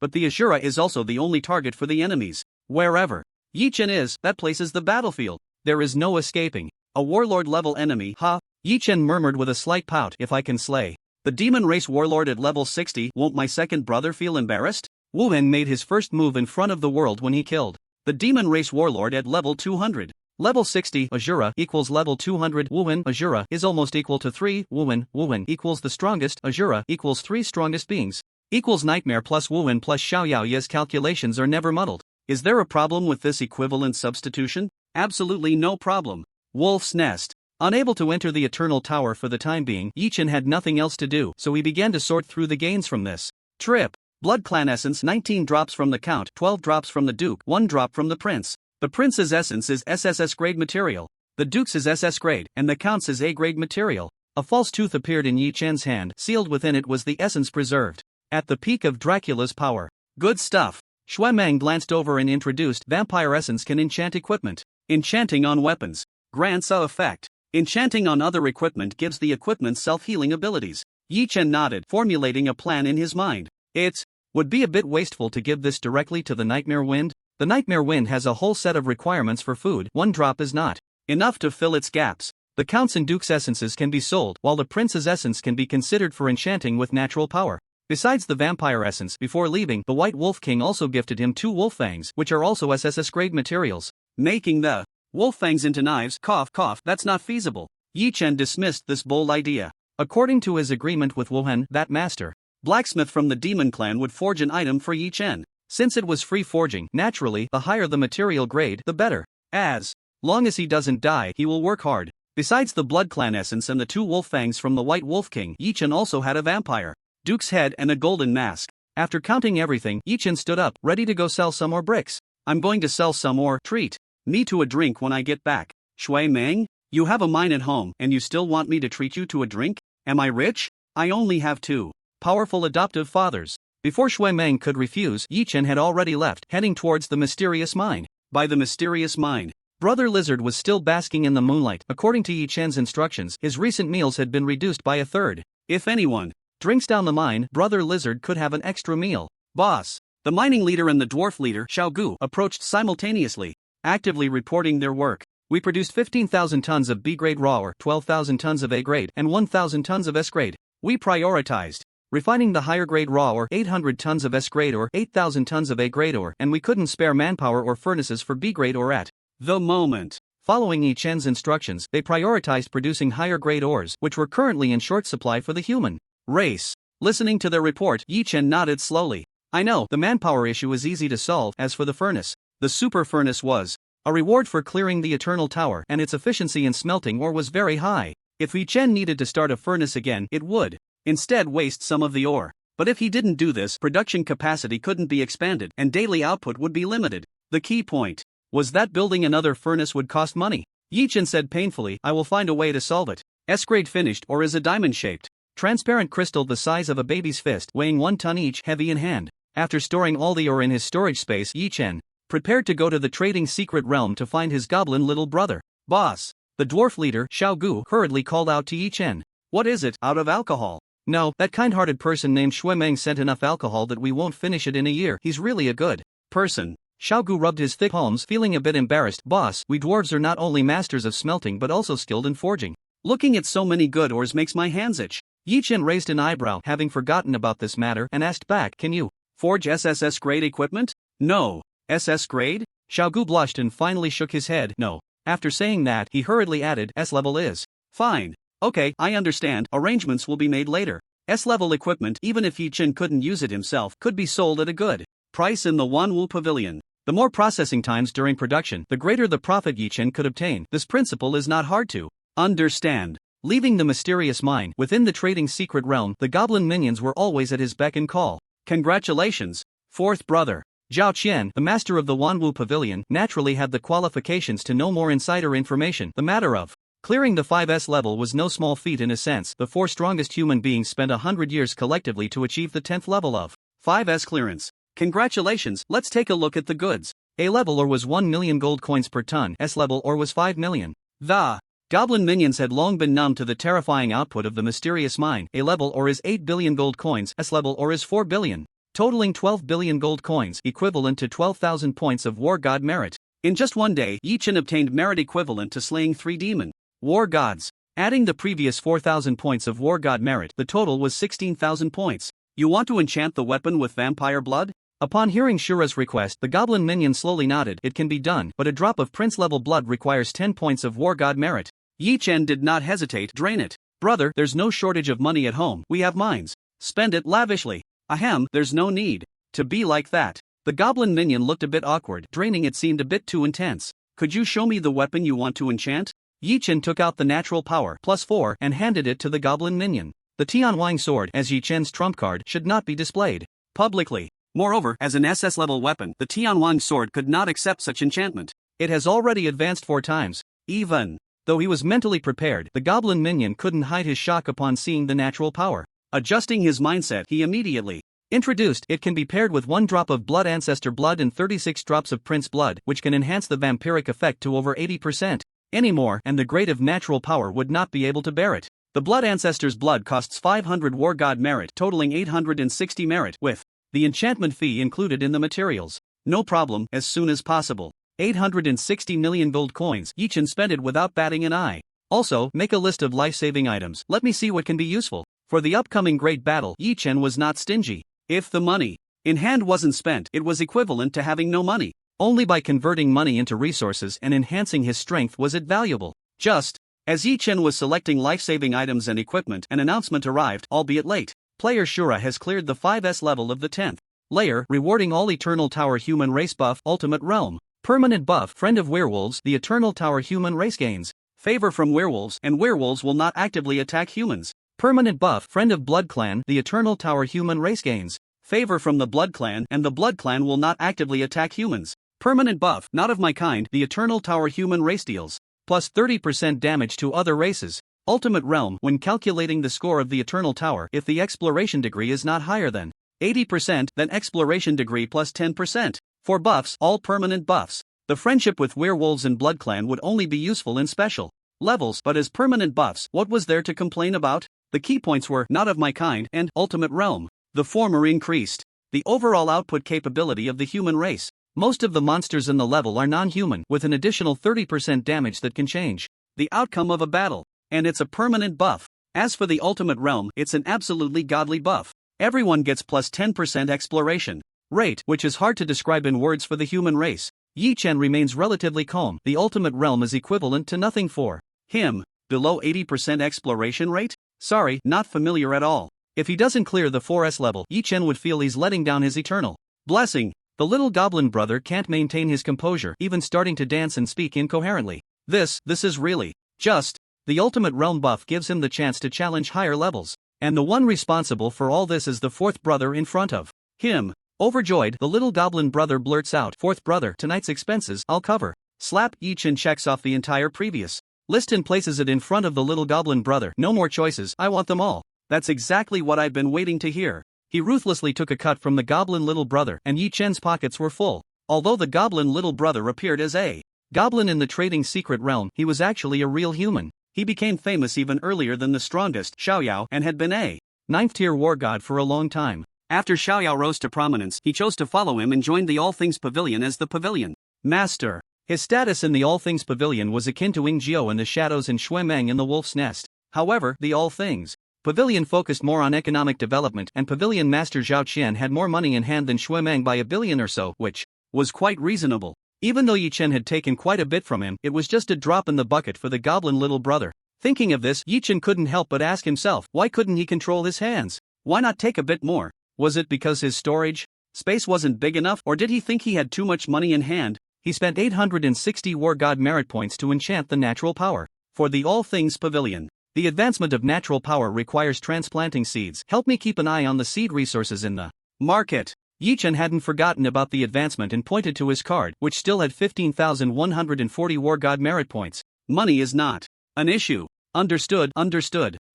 but the Azura is also the only target for the enemies. Wherever Yi Chen is, that place is the battlefield. There is no escaping. A warlord-level enemy, ha? Yi Chen murmured with a slight pout. If I can slay the demon race warlord at level 60, won't my second brother feel embarrassed? Wu Wen made his first move in front of the world when he killed the demon race warlord at level 200. Level 60 Azura equals level 200 Wu Wen Azura is almost equal to 3 Wu Wen equals the strongest Azura equals 3 strongest beings equals nightmare plus Wu Wen plus Xiaoyao. Yes, calculations are never muddled. Is there a problem with this equivalent substitution? Absolutely no problem. Wolf's Nest. Unable to enter the Eternal Tower for the time being, Yi Chen had nothing else to do, so he began to sort through the gains from this trip. Blood Clan Essence 19 drops from the Count, 12 drops from the Duke, 1 drop from the Prince. The Prince's Essence is SSS grade material, the Duke's is SS grade, and the Count's is A grade material. A false tooth appeared in Yi Chen's hand, sealed within it was the essence preserved at the peak of Dracula's power. Good stuff. Shui Meng glanced over and introduced Vampire Essence can enchant equipment. Enchanting on weapons grants a effect. Enchanting on other equipment gives the equipment self-healing abilities. Yi Chen nodded, formulating a plan in his mind. It would be a bit wasteful to give this directly to the Nightmare Wind. The Nightmare Wind has a whole set of requirements for food. 1 drop is not enough to fill its gaps. The Count's and Duke's essences can be sold, while the Prince's essence can be considered for enchanting with natural power. Besides the Vampire Essence, before leaving, the White Wolf King also gifted him 2 wolf fangs, which are also SSS grade materials. Making the wolf fangs into knives, cough cough, that's not feasible. Yi Chen dismissed this bold idea. According to his agreement with Wu Hen, that master blacksmith from the demon clan would forge an item for Yi Chen. Since it was free forging, naturally, the higher the material grade, the better. As long as he doesn't die, he will work hard. Besides the Blood Clan Essence and the 2 wolf fangs from the White Wolf King, Yi Chen also had a vampire Duke's head and a golden mask. After counting everything, Yi Chen stood up, ready to go sell some more bricks. I'm going to sell some more. Treat me to a drink when I get back. Shui Meng, you have a mine at home, and you still want me to treat you to a drink? Am I rich? I only have 2 powerful adoptive fathers. Before Shui Meng could refuse, Yi Chen had already left, heading towards the mysterious mine. By the mysterious mine, Brother Lizard was still basking in the moonlight. According to Yi Chen's instructions, his recent meals had been reduced by a third. If anyone drinks down the mine, Brother Lizard could have an extra meal. Boss, the mining leader and the dwarf leader, Xiao Gu, approached simultaneously, actively reporting their work. We produced 15,000 tons of B-grade raw ore, 12,000 tons of A-grade, and 1,000 tons of S-grade. We prioritized refining the higher grade raw ore, 800 tons of S grade ore, 8,000 tons of A grade ore, and we couldn't spare manpower or furnaces for B grade ore at the moment. Following Yi Chen's instructions, they prioritized producing higher grade ores, which were currently in short supply for the human race. Listening to their report, Yi Chen nodded slowly. I know, the manpower issue is easy to solve. As for the furnace, the super furnace was a reward for clearing the Eternal Tower, and its efficiency in smelting ore was very high. If Yi Chen needed to start a furnace again, it would instead waste some of the ore. But if he didn't do this, production capacity couldn't be expanded and daily output would be limited. The key point was that building another furnace would cost money. Yi Chen said painfully, I will find a way to solve it. S-grade finished ore is a diamond-shaped, transparent crystal the size of a baby's fist, weighing 1 ton each, heavy in hand. After storing all the ore in his storage space, Yi Chen prepared to go to the trading secret realm to find his goblin little brother. Boss, the dwarf leader, Xiao Gu, hurriedly called out to Yi Chen. What is it? Out of alcohol? No, that kind-hearted person named Shui Meng sent enough alcohol that we won't finish it in a year. He's really a good person. Xiao Gu rubbed his thick palms, feeling a bit embarrassed. Boss, we dwarves are not only masters of smelting but also skilled in forging. Looking at so many good ores makes my hands itch. Yi Chen raised an eyebrow, having forgotten about this matter, and asked back, can you forge SSS grade equipment? No. SS grade? Xiao Gu blushed and finally shook his head. No. After saying that, he hurriedly added, S level is fine. Okay, I understand, arrangements will be made later. S-level equipment, even if Yi Chen couldn't use it himself, could be sold at a good price in the Wanwu Pavilion. The more processing times during production, the greater the profit Yi Chen could obtain. This principle is not hard to understand. Leaving the mysterious mine within the trading secret realm, the goblin minions were always at his beck and call. Congratulations, fourth brother. Zhao Qian, the master of the Wanwu Pavilion, naturally had the qualifications to know more insider information. The matter of clearing the 5S level was no small feat in a sense. The 4 strongest human beings spent 100 years collectively to achieve the 10th level of 5S clearance. Congratulations, let's take a look at the goods. A level ore was 1 million gold coins per ton, S level ore was 5 million. The goblin minions had long been numb to the terrifying output of the mysterious mine. A level ore is 8 billion gold coins, S level ore is 4 billion. Totaling 12 billion gold coins, equivalent to 12,000 points of war god merit. In just one day, Yi Chen obtained merit equivalent to slaying 3 demon war gods. Adding the previous 4,000 points of war god merit, the total was 16,000 points. You want to enchant the weapon with vampire blood? Upon hearing Shura's request, the goblin minion slowly nodded. It can be done, but a drop of prince-level blood requires 10 points of war god merit. Yi Chen did not hesitate. Drain it. Brother, there's no shortage of money at home. We have mines. Spend it lavishly. Ahem, there's no need to be like that. The goblin minion looked a bit awkward. Draining it seemed a bit too intense. Could you show me the weapon you want to enchant? Yi Chen took out the natural power +4 and handed it to the goblin minion. The Tianwang sword, as Yi Chen's trump card, should not be displayed publicly. Moreover, as an SS level weapon, the Tianwang sword could not accept such enchantment. It has already advanced 4 times. Even though he was mentally prepared, the goblin minion couldn't hide his shock upon seeing the natural power. Adjusting his mindset, he immediately introduced. It can be paired with 1 drop of blood ancestor blood and 36 drops of prince blood, which can enhance the vampiric effect to over 80%. Anymore, and the grade of natural power would not be able to bear it. The blood ancestor's blood costs 500 war god merit, totaling 860 merit, with the enchantment fee included in the materials. No problem, as soon as possible. 860 million gold coins. Yi Chen spent it without batting an eye. Also, make a list of life-saving items. Let me see what can be useful. For the upcoming great battle, Yi Chen was not stingy. If the money in hand wasn't spent, it was equivalent to having no money. Only by converting money into resources and enhancing his strength was it valuable. Just as Yi Chen was selecting life-saving items and equipment, an announcement arrived, albeit late. Player Shura has cleared the 5S level of the 10th layer, rewarding all Eternal Tower human race buff, Ultimate Realm. Permanent buff, Friend of Werewolves, the Eternal Tower human race gains favor from werewolves, and werewolves will not actively attack humans. Permanent buff, Friend of Blood Clan, the Eternal Tower human race gains favor from the Blood Clan, and the Blood Clan will not actively attack humans. Permanent buff, Not of My Kind, the Eternal Tower human race deals plus 30% damage to other races. Ultimate Realm, when calculating the score of the Eternal Tower, if the exploration degree is not higher than 80%, then exploration degree plus 10%. For buffs, all permanent buffs. The friendship with werewolves and Blood Clan would only be useful in special levels, but as permanent buffs, what was there to complain about? The key points were Not of My Kind and Ultimate Realm. The former increased the overall output capability of the human race. Most of the monsters in the level are non-human, with an additional 30% damage that can change the outcome of a battle. And it's a permanent buff. As for the ultimate realm, it's an absolutely godly buff. Everyone gets plus 10% exploration rate, which is hard to describe in words for the human race. Yi Chen remains relatively calm. The ultimate realm is equivalent to nothing for him. Below 80% exploration rate? Sorry, not familiar at all. If he doesn't clear the 4S level, Yi Chen would feel he's letting down his eternal blessing. The little goblin brother can't maintain his composure, even starting to dance and speak incoherently. This is really just. The ultimate realm buff gives him the chance to challenge higher levels, and the one responsible for all this is the fourth brother in front of him. Overjoyed, the little goblin brother blurts out, "Fourth brother, tonight's expenses, I'll cover." Slap. Yi Chen checks off the entire previous list and places it in front of the little goblin brother. "No more choices, I want them all." That's exactly what I've been waiting to hear. He ruthlessly took a cut from the goblin little brother, and Yi Chen's pockets were full. Although the goblin little brother appeared as a goblin in the trading secret realm, he was actually a real human. He became famous even earlier than the strongest, Xiaoyao, and had been a 9th tier war god for a long time. After Xiaoyao rose to prominence, he chose to follow him and joined the All Things Pavilion as the Pavilion Master. His status in the All Things Pavilion was akin to Ying Jiao in the Shadows and Shui Meng in the Wolf's Nest. However, the All Things Pavilion focused more on economic development, and Pavilion Master Zhao Qian had more money in hand than Shui Meng by $1 billion or so, which was quite reasonable. Even though Yi Chen had taken quite a bit from him, it was just a drop in the bucket for the goblin little brother. Thinking of this, Yi Chen couldn't help but ask himself, why couldn't he control his hands? Why not take a bit more? Was it because his storage space wasn't big enough, or did he think he had too much money in hand? He spent 860 War God merit points to enchant the natural power for the All Things Pavilion. The advancement of natural power requires transplanting seeds. Help me keep an eye on the seed resources in the market. Yi Chen hadn't forgotten about the advancement and pointed to his card, which still had 15,140 War God merit points. Money is not an issue. Understood.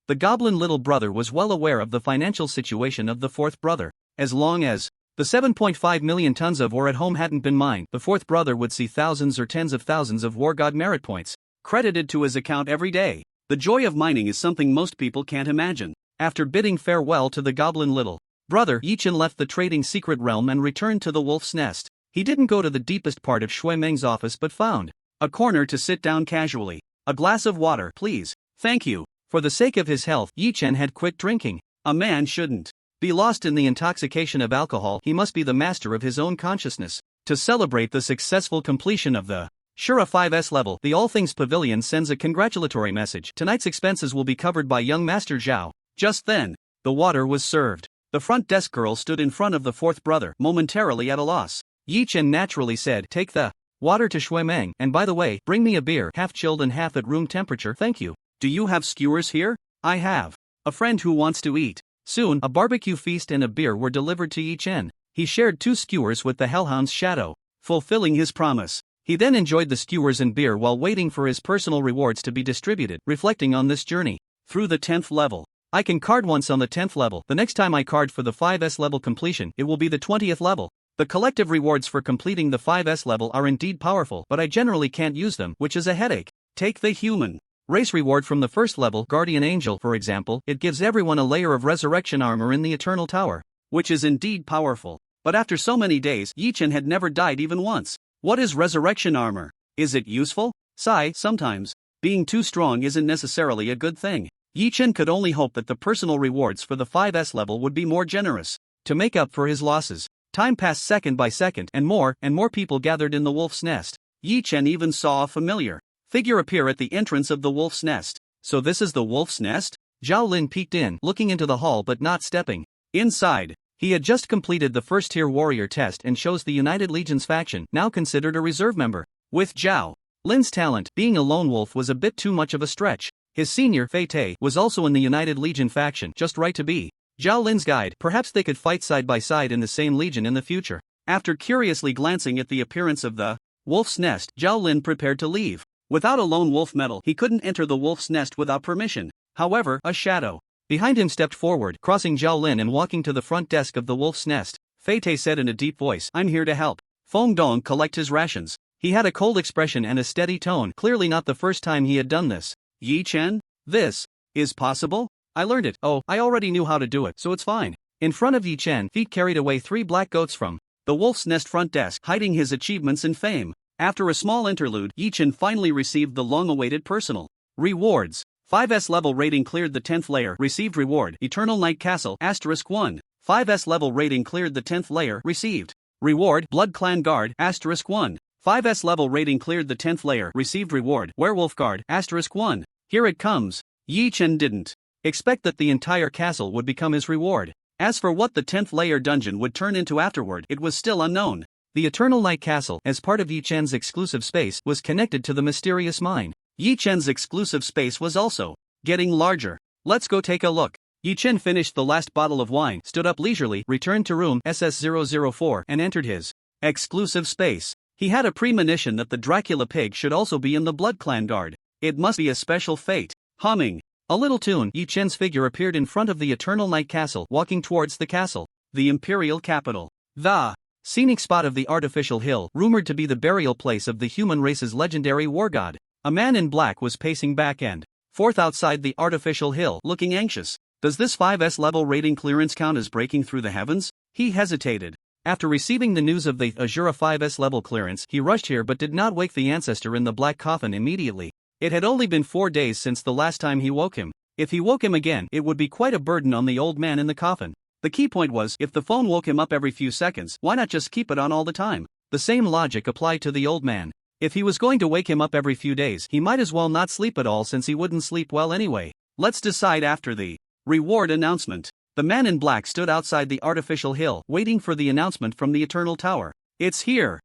The goblin little brother was well aware of the financial situation of the fourth brother. As long as the 7.5 million tons of ore at home hadn't been mined, the fourth brother would see thousands or tens of thousands of War God merit points credited to his account every day. The joy of mining is something most people can't imagine. After bidding farewell to the goblin little brother, Yi Chen left the trading secret realm and returned to the Wolf's Nest. He didn't go to the deepest part of Shui Meng's office but found a corner to sit down casually. "A glass of water, please." "Thank you." For the sake of his health, Yi Chen had quit drinking. A man shouldn't be lost in the intoxication of alcohol. He must be the master of his own consciousness. To celebrate the successful completion of the Shura 5S level, the All Things Pavilion sends a congratulatory message. Tonight's expenses will be covered by young Master Zhao. Just then, the water was served. The front desk girl stood in front of the fourth brother, momentarily at a loss. Yi Chen naturally said, "Take the water to Shui Meng, and by the way, bring me a beer, half chilled and half at room temperature, thank you." "Do you have skewers here?" "I have a friend who wants to eat." Soon, a barbecue feast and a beer were delivered to Yi Chen. He shared 2 skewers with the Hellhound's shadow, fulfilling his promise. He then enjoyed the skewers and beer while waiting for his personal rewards to be distributed, reflecting on this journey through the 10th level. I can card once on the 10th level. The next time I card for the 5S level completion, it will be the 20th level. The collective rewards for completing the 5S level are indeed powerful, but I generally can't use them, which is a headache. Take the human race reward from the first level, Guardian Angel for example. It gives everyone a layer of resurrection armor in the Eternal Tower, which is indeed powerful. But after so many days, Yi Chen had never died even once. What is resurrection armor? Is it useful? Sigh, sometimes. Being too strong isn't necessarily a good thing. Yi Chen could only hope that the personal rewards for the 5S level would be more generous to make up for his losses. Time passed second by second, and more people gathered in the Wolf's Nest. Yi Chen even saw a familiar figure appear at the entrance of the Wolf's Nest. So this is the Wolf's Nest? Zhao Lin peeked in, looking into the hall but not stepping inside. He had just completed the first-tier warrior test and chose the United Legion's faction, now considered a reserve member. With Zhao Lin's talent, being a lone wolf was a bit too much of a stretch. His senior, Fei Tai, was also in the United Legion faction, just right to be Zhao Lin's guide. Perhaps they could fight side by side in the same legion in the future. After curiously glancing at the appearance of the Wolf's Nest, Zhao Lin prepared to leave. Without a lone wolf medal, he couldn't enter the Wolf's Nest without permission. However, a shadow behind him stepped forward, crossing Zhao Lin and walking to the front desk of the Wolf's Nest. Fei Tai said in a deep voice, "I'm here to help Feng Dong collect his rations." He had a cold expression and a steady tone, clearly not the first time he had done this. "Yi Chen? This is possible? I learned it. Oh, I already knew how to do it, so it's fine." In front of Yi Chen, feet carried away 3 black goats from the Wolf's Nest front desk, hiding his achievements and fame. After a small interlude, Yi Chen finally received the long-awaited personal rewards. 5S level rating cleared the 10th layer, received reward, Eternal Night Castle, *1. 5S level rating cleared the 10th layer, received reward, Blood Clan Guard, *1. 5S level rating cleared the 10th layer, received reward, Werewolf Guard, *1. Here it comes. Yi Chen didn't expect that the entire castle would become his reward. As for what the 10th layer dungeon would turn into afterward, it was still unknown. The Eternal Night Castle, as part of Yi Chen's exclusive space, was connected to the mysterious mine. Yi Chen's exclusive space was also getting larger. Let's go take a look. Yi Chen finished the last bottle of wine, stood up leisurely, returned to room SS004 and entered his exclusive space. He had a premonition that the Dracula pig should also be in the Blood Clan Guard. It must be a special fate. Humming a little tune, Yi Chen's figure appeared in front of the Eternal Night Castle, walking towards the castle, the imperial capital. The scenic spot of the artificial hill, rumored to be the burial place of the human race's legendary war god. A man in black was pacing back and forth outside the artificial hill, looking anxious. Does this 5S level rating clearance count as breaking through the heavens? He hesitated. After receiving the news of the Azura 5S level clearance, he rushed here but did not wake the ancestor in the black coffin immediately. It had only been 4 days since the last time he woke him. If he woke him again, it would be quite a burden on the old man in the coffin. The key point was, if the phone woke him up every few seconds, why not just keep it on all the time? The same logic applied to the old man. If he was going to wake him up every few days, he might as well not sleep at all since he wouldn't sleep well anyway. Let's decide after the reward announcement. The man in black stood outside the artificial hill, waiting for the announcement from the Eternal Tower. It's here.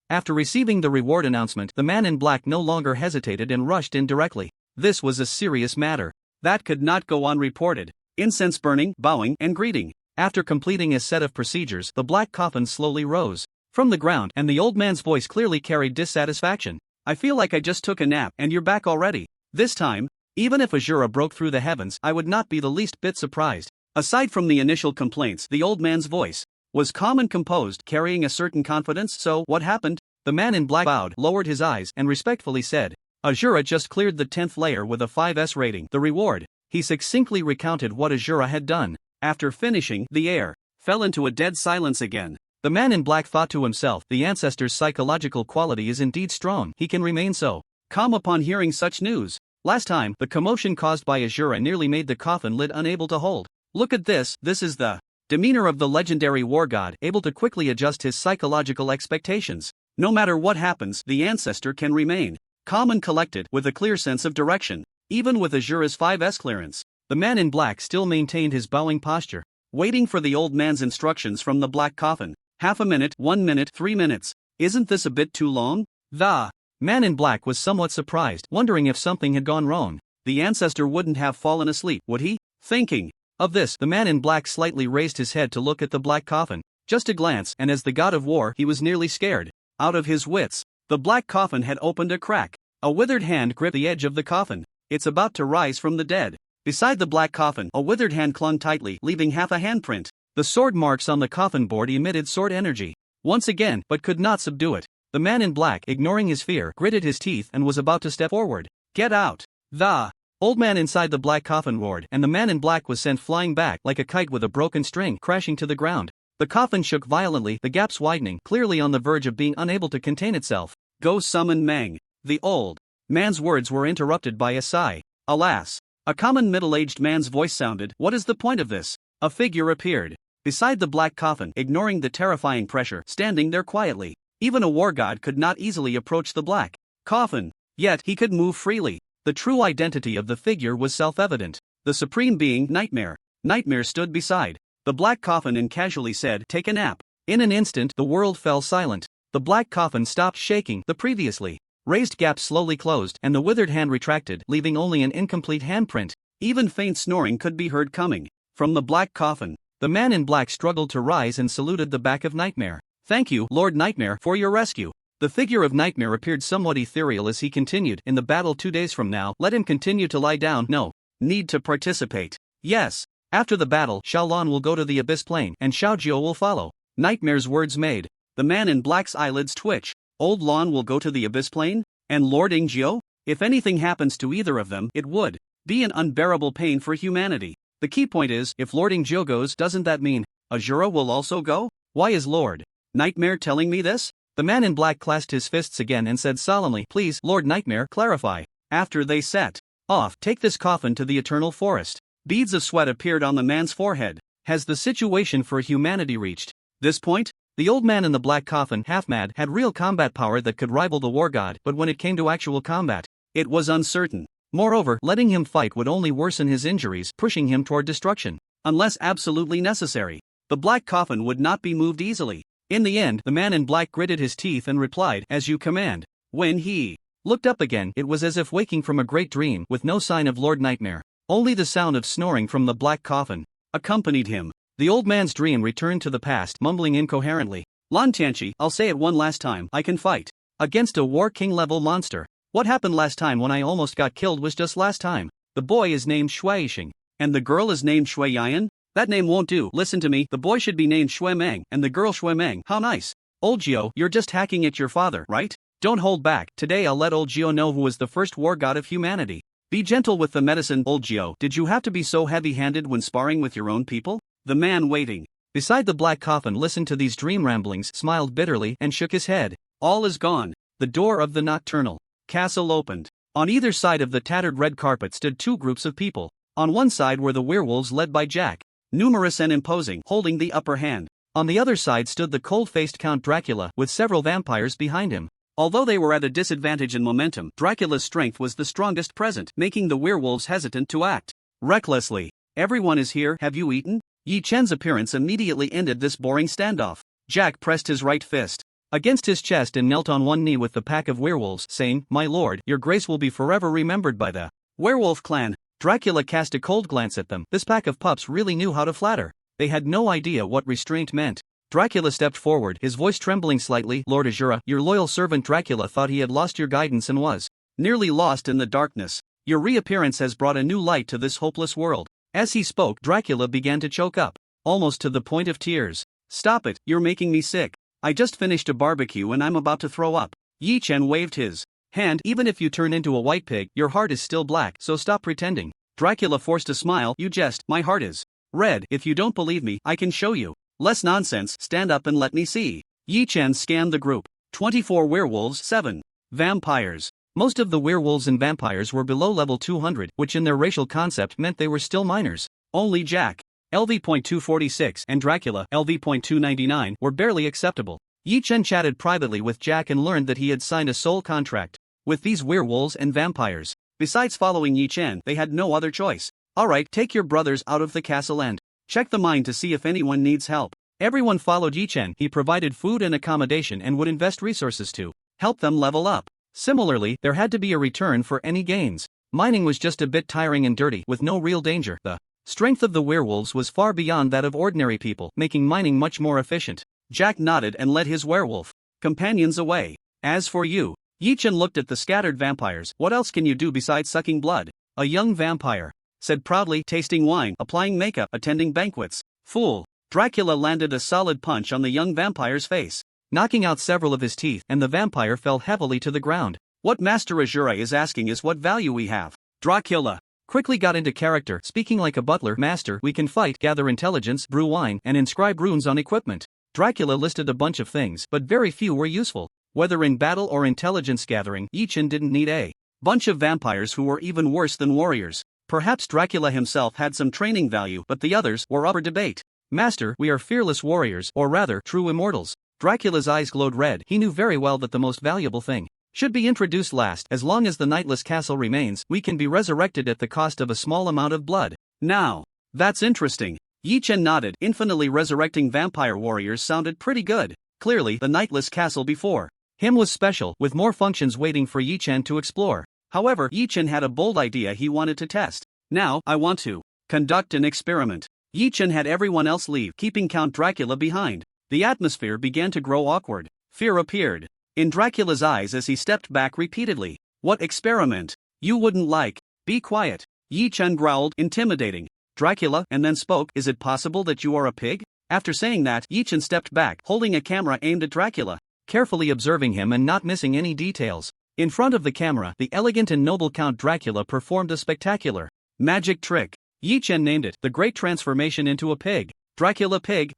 After receiving the reward announcement, the man in black no longer hesitated and rushed in directly. This was a serious matter. That could not go unreported. Incense burning, bowing, and greeting. After completing a set of procedures, the black coffin slowly rose from the ground, and the old man's voice clearly carried dissatisfaction. I feel like I just took a nap, and you're back already. This time, even if Azura broke through the heavens, I would not be the least bit surprised. Aside from the initial complaints, the old man's voice was calm and composed, carrying a certain confidence. So, what happened? The man in black bowed, lowered his eyes, and respectfully said, Azura just cleared the 10th layer with a 5S rating. The reward. He succinctly recounted what Azura had done. After finishing, the air fell into a dead silence again. The man in black thought to himself, the ancestor's psychological quality is indeed strong. He can remain so calm upon hearing such news. Last time, the commotion caused by Azura nearly made the coffin lid unable to hold. Look at this. This is the demeanor of the legendary war god, able to quickly adjust his psychological expectations. No matter what happens, the ancestor can remain calm and collected, with a clear sense of direction. Even with Azura's 5S clearance, the man in black still maintained his bowing posture, waiting for the old man's instructions from the black coffin. Half a minute, 1 minute, 3 minutes. Isn't this a bit too long? The man in black was somewhat surprised, wondering if something had gone wrong. The ancestor wouldn't have fallen asleep, would he? Thinking of this, the man in black slightly raised his head to look at the black coffin. Just a glance, and as the god of war, he was nearly scared out of his wits. The black coffin had opened a crack. A withered hand gripped the edge of the coffin. It's about to rise from the dead. Beside the black coffin, a withered hand clung tightly, leaving half a handprint. The sword marks on the coffin board emitted sword energy once again, but could not subdue it. The man in black, ignoring his fear, gritted his teeth and was about to step forward. Get out! The old man inside the black coffin roared, and the man in black was sent flying back like a kite with a broken string, crashing to the ground. The coffin shook violently, the gaps widening, clearly on the verge of being unable to contain itself. Go summon Mang. The old man's words were interrupted by a sigh. Alas! A common middle-aged man's voice sounded. What is the point of this? A figure appeared beside the black coffin, ignoring the terrifying pressure, standing there quietly. Even a war god could not easily approach the black coffin, yet he could move freely. The true identity of the figure was self-evident. The supreme being, Nightmare. Nightmare stood beside the black coffin and casually said, "Take a nap." In an instant, the world fell silent. The black coffin stopped shaking, the previously raised gap slowly closed, and the withered hand retracted, leaving only an incomplete handprint. Even faint snoring could be heard coming from the black coffin. The man in black struggled to rise and saluted the back of Nightmare. "Thank you, Lord Nightmare, for your rescue." The figure of Nightmare appeared somewhat ethereal as he continued, "In the battle 2 days from now, let him continue to lie down. No need to participate. Yes. After the battle, Xiaolan will go to the Abyss Plane, and Xiaojiu will follow." Nightmare's words made the man in black's eyelids twitch. Old Lan will go to the Abyss Plane? And Lord Ingjiu? If anything happens to either of them, it would be an unbearable pain for humanity. The key point is, if Lord Ingjiu goes, doesn't that mean Azura will also go? Why is Lord Nightmare telling me this? The man in black clasped his fists again and said solemnly, "Please, Lord Nightmare, clarify." After they sat Off, take this coffin to the eternal forest. Beads of sweat appeared on the man's forehead. Has the situation for humanity reached this point? The old man in the black coffin, half-mad, had real combat power that could rival the war god, but when it came to actual combat, it was uncertain. Moreover, letting him fight would only worsen his injuries, pushing him toward destruction. Unless absolutely necessary, the black coffin would not be moved easily. In the end, the man in black gritted his teeth and replied, "As you command." When he looked up again, it was as if waking from a great dream, with no sign of Lord Nightmare. Only the sound of snoring from the black coffin accompanied him. The old man's dream returned to the past, mumbling incoherently. "Lan Tianchi, I'll say it one last time, I can fight against a war king-level monster. What happened last time when I almost got killed was just last time. The boy is named Shui Yixing, and the girl is named Shui Yan? That name won't do. Listen to me, the boy should be named Shui Meng, and the girl Shui Meng. How nice. Old Gio, you're just hacking at your father, right? Don't hold back. Today I'll let old Gio know who was the first war god of humanity. Be gentle with the medicine, old Gio. Did you have to be so heavy-handed when sparring with your own people?" The man waiting beside the black coffin listened to these dream ramblings, smiled bitterly, and shook his head. All is gone. The door of the nocturnal castle opened. On either side of the tattered red carpet stood two groups of people. On one side were the werewolves led by Jack, numerous and imposing, holding the upper hand. On the other side stood the cold-faced Count Dracula, with several vampires behind him. Although they were at a disadvantage in momentum, Dracula's strength was the strongest present, making the werewolves hesitant to act recklessly. "Everyone is here, have you eaten?" Yi Chen's appearance immediately ended this boring standoff. Jack pressed his right fist against his chest and knelt on one knee with the pack of werewolves, saying, "My lord, your grace will be forever remembered by the werewolf clan." Dracula cast a cold glance at them. This pack of pups really knew how to flatter. They had no idea what restraint meant. Dracula stepped forward, his voice trembling slightly. "Lord Azura, your loyal servant Dracula thought he had lost your guidance and was nearly lost in the darkness. Your reappearance has brought a new light to this hopeless world." As he spoke, Dracula began to choke up, almost to the point of tears. "Stop it, you're making me sick. I just finished a barbecue and I'm about to throw up." Yi Chen waved his hand. "Even if you turn into a white pig, your heart is still black, so stop pretending." Dracula forced a smile. "You jest, my heart is red. If you don't believe me, I can show you." "Less nonsense, stand up and let me see." Yi Chen scanned the group. 24 werewolves, 7 vampires. Most of the werewolves and vampires were below level 200, which in their racial concept meant they were still minors. Only Jack, LV.246, and Dracula, LV.299, were barely acceptable. Yi Chen chatted privately with Jack and learned that he had signed a soul contract with these werewolves and vampires. Besides following Yi Chen, they had no other choice. "Alright, take your brothers out of the castle and check the mine to see if anyone needs help." Everyone followed Yi Chen. He provided food and accommodation and would invest resources to help them level up. Similarly, there had to be a return for any gains. Mining was just a bit tiring and dirty, with no real danger. The strength of the werewolves was far beyond that of ordinary people, making mining much more efficient. Jack nodded and led his werewolf companions away. "As for you," Yi Chen looked at the scattered vampires, "what else can you do besides sucking blood?" A young vampire said proudly, "Tasting wine, applying makeup, attending banquets." "Fool." Dracula landed a solid punch on the young vampire's face, knocking out several of his teeth, and the vampire fell heavily to the ground. "What Master Azura is asking is what value we have." Dracula quickly got into character, speaking like a butler. "Master, we can fight, gather intelligence, brew wine, and inscribe runes on equipment." Dracula listed a bunch of things, but very few were useful. Whether in battle or intelligence gathering, Yi Chen didn't need a bunch of vampires who were even worse than warriors. Perhaps Dracula himself had some training value, but the others were up for debate. "Master, we are fearless warriors, or rather, true immortals." Dracula's eyes glowed red. He knew very well that the most valuable thing should be introduced last. "As long as the Nightless Castle remains, we can be resurrected at the cost of a small amount of blood." "Now, that's interesting." Yi Chen nodded. Infinitely resurrecting vampire warriors sounded pretty good. Clearly, the Nightless Castle before him was special, with more functions waiting for Yi Chen to explore. However, Yi Chen had a bold idea he wanted to test. "Now, I want to conduct an experiment." Yi Chen had everyone else leave, keeping Count Dracula behind. The atmosphere began to grow awkward. Fear appeared in Dracula's eyes as he stepped back repeatedly. "What experiment? You wouldn't like." "Be quiet." Yi Chen growled, intimidating Dracula, and then spoke. "Is it possible that you are a pig?" After saying that, Yi Chen stepped back, holding a camera aimed at Dracula, carefully observing him and not missing any details. In front of the camera, the elegant and noble Count Dracula performed a spectacular magic trick. Yi Chen named it the Great Transformation into a Pig. Dracula Pig,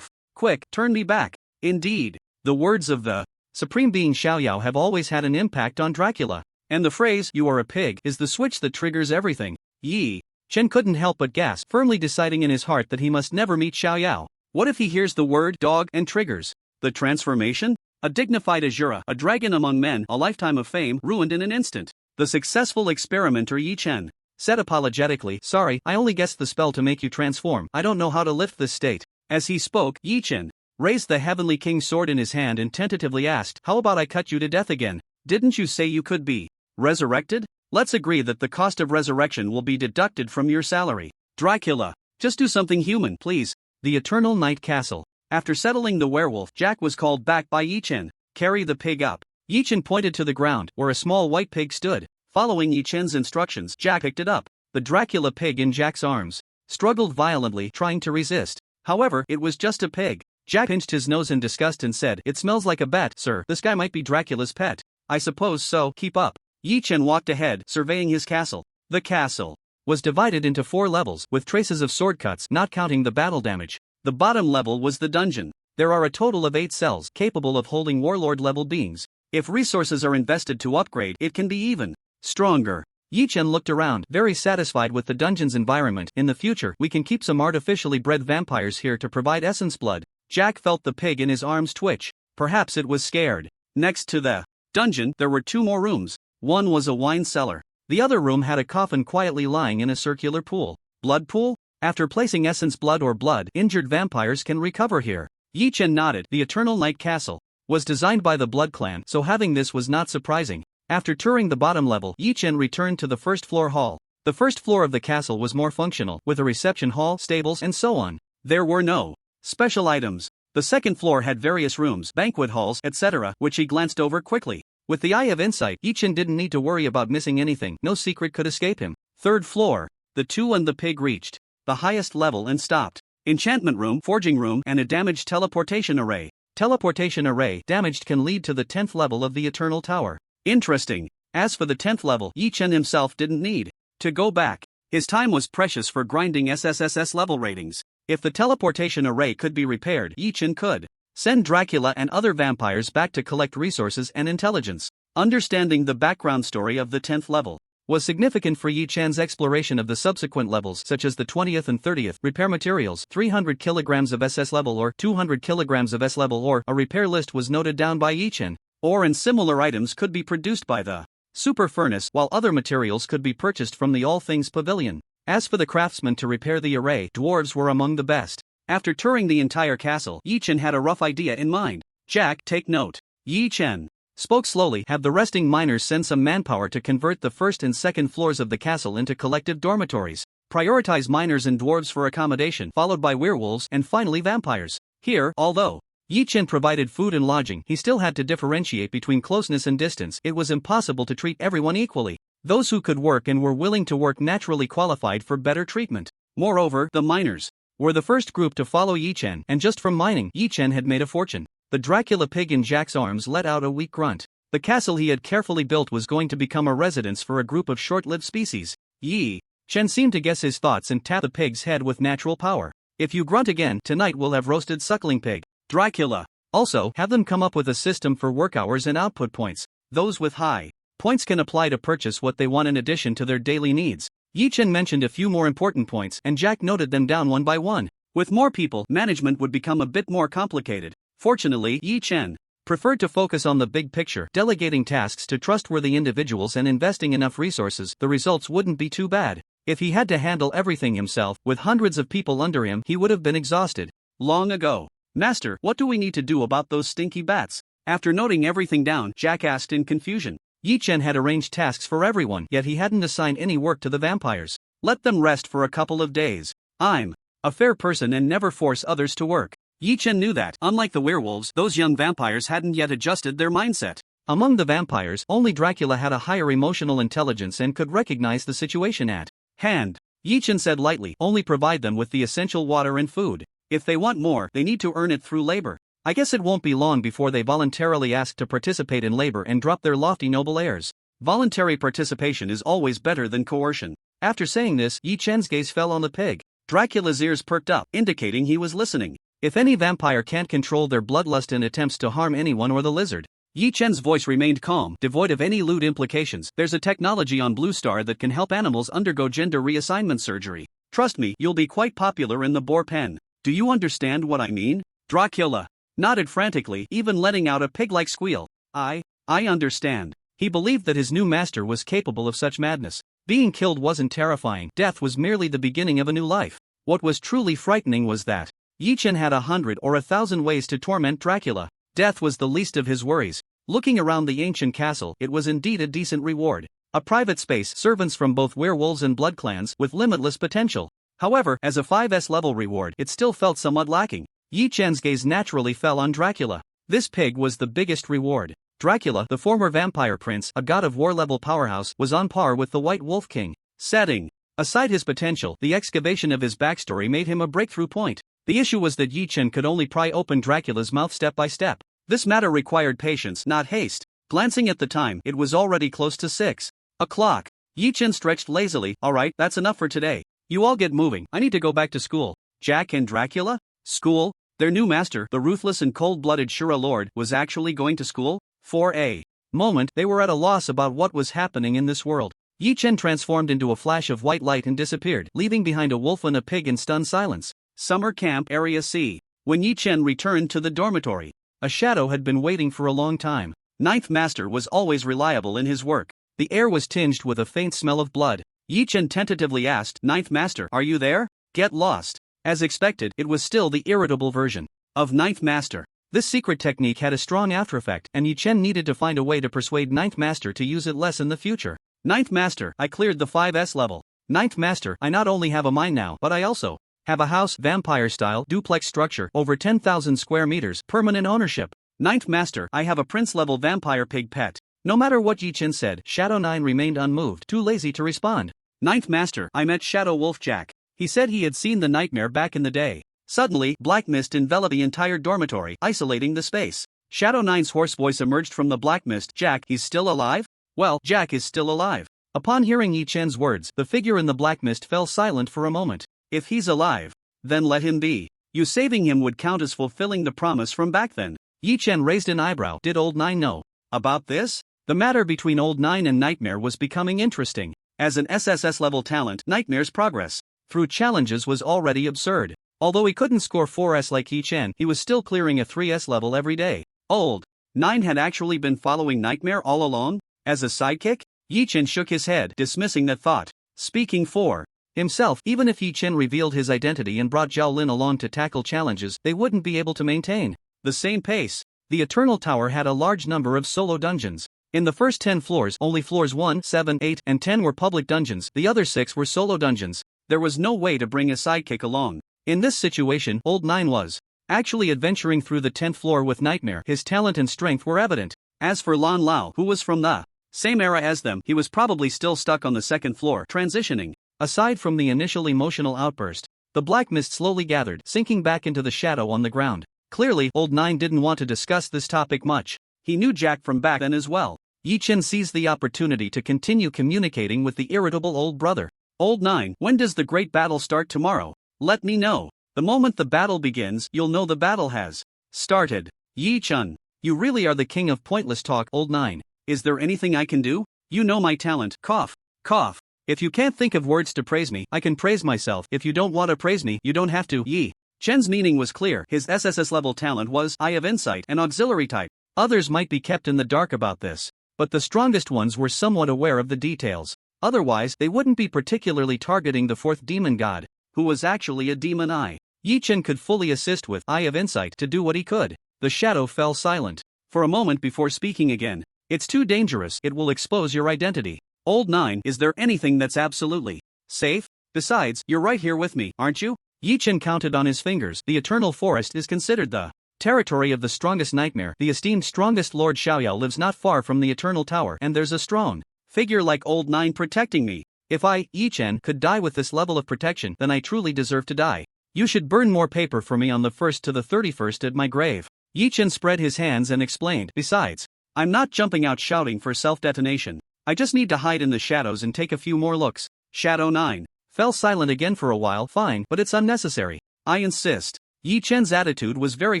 quick, turn me back. Indeed, the words of the Supreme Being Xiaoyao have always had an impact on Dracula. And the phrase, "you are a pig," is the switch that triggers everything. Yi Chen couldn't help but gasp, firmly deciding in his heart that he must never meet Xiao Yao. What if he hears the word dog and triggers? The transformation? A dignified Azura, a dragon among men, a lifetime of fame, ruined in an instant. The successful experimenter Yi Chen said apologetically, "Sorry, I only guessed the spell to make you transform. I don't know how to lift this state." As he spoke, Yi Chen raised the Heavenly King's sword in his hand and tentatively asked, "How about I cut you to death again? Didn't you say you could be resurrected? Let's agree that the cost of resurrection will be deducted from your salary. Dracula, just do something human, please." The Eternal Night Castle. After settling the werewolf, Jack was called back by Yi Chen. "Carry the pig up." Yi Chen pointed to the ground, where a small white pig stood. Following Yi Chen's instructions, Jack picked it up. The Dracula pig in Jack's arms struggled violently, trying to resist. However, it was just a pig. Jack pinched his nose in disgust and said, "It smells like a bat, sir. This guy might be Dracula's pet." "I suppose so, keep up." Yi Chen walked ahead, surveying his castle. The castle was divided into 4 levels, with traces of sword cuts, not counting the battle damage. The bottom level was the dungeon. There are a total of 8 cells, capable of holding warlord-level beings. If resources are invested to upgrade, it can be even stronger. Yi Chen looked around, very satisfied with the dungeon's environment. "In the future, we can keep some artificially bred vampires here to provide essence blood." Jack felt the pig in his arms twitch. Perhaps it was scared. Next to the dungeon, there were 2 more rooms. One was a wine cellar. The other room had a coffin quietly lying in a circular pool. Blood pool? After placing essence blood or blood, injured vampires can recover here. Yi Chen nodded. The Eternal Night Castle was designed by the Blood Clan, so having this was not surprising. After touring the bottom level, Yi Chen returned to the first floor hall. The first floor of the castle was more functional, with a reception hall, stables, and so on. There were no special items. The second floor had various rooms, banquet halls, etc., which he glanced over quickly. With the eye of insight, Yi Chen didn't need to worry about missing anything. No secret could escape him. Third floor. The 2 and the pig reached the highest level and stopped. Enchantment room, forging room, and a damaged teleportation array. Teleportation array damaged can lead to the 10th level of the Eternal Tower. Interesting. As for the 10th level, Yi Chen himself didn't need to go back. His time was precious for grinding SSS level ratings. If the teleportation array could be repaired, Yi Chen could send Dracula and other vampires back to collect resources and intelligence. Understanding the background story of the 10th level was significant for Yi Chan's exploration of the subsequent levels, such as the 20th and 30th. Repair materials, 300 kilograms of SS level or 200 kilograms of S level or. A repair list was noted down by Yi Chen. Ore and similar items could be produced by the super furnace, while other materials could be purchased from the All Things Pavilion. As for the craftsmen to repair the array, dwarves were among the best. After touring the entire castle, Yi Chen had a rough idea in mind. Jack, take note. Yi Chen spoke slowly. Have the resting miners send some manpower to convert the first and second floors of the castle into collective dormitories. Prioritize miners and dwarves for accommodation, followed by werewolves and finally vampires. Here, although Yi Chen provided food and lodging, he still had to differentiate between closeness and distance. It was impossible to treat everyone equally. Those who could work and were willing to work naturally qualified for better treatment. Moreover, the miners were the first group to follow Yi Chen, and just from mining, Yi Chen had made a fortune. The Dracula pig in Jack's arms let out a weak grunt. The castle he had carefully built was going to become a residence for a group of short-lived species. Yi Chen seemed to guess his thoughts and tapped the pig's head with natural power. "If you grunt again, tonight we'll have roasted suckling pig." Dracula. Also, have them come up with a system for work hours and output points. Those with high points can apply to purchase what they want in addition to their daily needs. Yi Chen mentioned a few more important points, and Jack noted them down one by one. With more people, management would become a bit more complicated. Fortunately, Yi Chen preferred to focus on the big picture, delegating tasks to trustworthy individuals and investing enough resources. The results wouldn't be too bad. If he had to handle everything himself, with hundreds of people under him, he would have been exhausted long ago. "Master, what do we need to do about those stinky bats?" After noting everything down, Jack asked in confusion. Yi Chen had arranged tasks for everyone, yet he hadn't assigned any work to the vampires. "Let them rest for a couple of days. I'm a fair person and never force others to work." Yi Chen knew that, unlike the werewolves, those young vampires hadn't yet adjusted their mindset. Among the vampires, only Dracula had a higher emotional intelligence and could recognize the situation at hand. Yi Chen said lightly, "Only provide them with the essential water and food. If they want more, they need to earn it through labor. I guess it won't be long before they voluntarily ask to participate in labor and drop their lofty noble airs. Voluntary participation is always better than coercion." After saying this, Yi Chen's gaze fell on the pig. Dracula's ears perked up, indicating he was listening. If any vampire can't control their bloodlust and attempts to harm anyone or the lizard, Yi Chen's voice remained calm, devoid of any lewd implications. There's a technology on Blue Star that can help animals undergo gender reassignment surgery. Trust me, you'll be quite popular in the boar pen. Do you understand what I mean? Dracula nodded frantically, even letting out a pig-like squeal. I understand. He believed that his new master was capable of such madness. Being killed wasn't terrifying, death was merely the beginning of a new life. What was truly frightening was that Yi Chen had 100 or 1,000 ways to torment Dracula. Death was the least of his worries. Looking around the ancient castle, it was indeed a decent reward. A private space, servants from both werewolves and blood clans, with limitless potential. However, as a 5S level reward, it still felt somewhat lacking. Yi Chen's gaze naturally fell on Dracula. This pig was the biggest reward. Dracula, the former vampire prince, a god of war level powerhouse, was on par with the White Wolf King. Setting aside his potential, the excavation of his backstory made him a breakthrough point. The issue was that Yi Chen could only pry open Dracula's mouth step by step. This matter required patience, not haste. Glancing at the time, it was already close to 6 o'clock. Yi Chen stretched lazily. Alright, that's enough for today. You all get moving, I need to go back to school. Jack and Dracula? School? Their new master, the ruthless and cold-blooded Shura Lord, was actually going to school? For a moment, they were at a loss about what was happening in this world. Yi Chen transformed into a flash of white light and disappeared, leaving behind a wolf and a pig in stunned silence. Summer Camp Area C. When Yi Chen returned to the dormitory, a shadow had been waiting for a long time. Ninth Master was always reliable in his work. The air was tinged with a faint smell of blood. Yi Chen tentatively asked, Ninth Master, are you there? Get lost. As expected, it was still the irritable version of Ninth Master. This secret technique had a strong aftereffect, and Yi Chen needed to find a way to persuade Ninth Master to use it less in the future. Ninth Master, I cleared the 5S level. Ninth Master, I not only have a mine now, but I also have a house, vampire-style, duplex structure, over 10,000 square meters, permanent ownership. Ninth Master, I have a prince-level vampire pig pet. No matter what Yi Chen said, Shadow 9 remained unmoved, too lazy to respond. Ninth Master, I met Shadow Wolf Jack. He said he had seen the nightmare back in the day. Suddenly, black mist enveloped the entire dormitory, isolating the space. Shadow 9's hoarse voice emerged from the black mist. Jack, he's still alive? Well, Jack is still alive. Upon hearing Yi Chen's words, the figure in the black mist fell silent for a moment. If he's alive, then let him be. You saving him would count as fulfilling the promise from back then. Yi Chen raised an eyebrow. Did Old Nine know about this? The matter between Old Nine and Nightmare was becoming interesting. As an SSS level talent, Nightmare's progress through challenges was already absurd. Although he couldn't score 4S like Yi Chen, he was still clearing a 3S level every day. Old Nine had actually been following Nightmare all along? As a sidekick? Yi Chen shook his head, dismissing that thought. Speaking for himself, even if Yi Chen revealed his identity and brought Zhao Lin along to tackle challenges, they wouldn't be able to maintain the same pace. The Eternal Tower had a large number of solo dungeons. In the first 10 floors, only floors 1, 7, 8, and 10 were public dungeons, the other 6 were solo dungeons. There was no way to bring a sidekick along. In this situation, Old Nine was actually adventuring through the 10th floor with Nightmare. His talent and strength were evident. As for Lan Lao, who was from the same era as them, he was probably still stuck on the 2nd floor, transitioning. Aside from the initial emotional outburst, the black mist slowly gathered, sinking back into the shadow on the ground. Clearly, Old Nine didn't want to discuss this topic much. He knew Jack from back then as well. Yi Chen seized the opportunity to continue communicating with the irritable old brother. Old Nine, when does the great battle start tomorrow? Let me know. The moment the battle begins, you'll know the battle has started. Yi Chen, you really are the king of pointless talk. Old Nine, is there anything I can do? You know my talent. Cough. Cough. If you can't think of words to praise me, I can praise myself. If you don't want to praise me, you don't have to. Yi Chen's meaning was clear. His SSS level talent was Eye of Insight, an auxiliary type. Others might be kept in the dark about this, but the strongest ones were somewhat aware of the details. Otherwise, they wouldn't be particularly targeting the 4th demon god, who was actually a demon eye. Yi Chen could fully assist with Eye of Insight to do what he could. The shadow fell silent for a moment before speaking again. It's too dangerous, it will expose your identity. Old Nine, is there anything that's absolutely safe? Besides, you're right here with me, aren't you? Yi Chen counted on his fingers. The Eternal Forest is considered the territory of the strongest nightmare. The esteemed strongest Lord Xiaoyao lives not far from the Eternal Tower, and there's a strong figure like Old Nine protecting me. If I, Yi Chen, could die with this level of protection, then I truly deserve to die. You should burn more paper for me on the 1st to the 31st at my grave. Yi Chen spread his hands and explained, besides, I'm not jumping out shouting for self-detonation. I just need to hide in the shadows and take a few more looks. Shadow 9 fell silent again for a while. Fine, but it's unnecessary. I insist. Yi Chen's attitude was very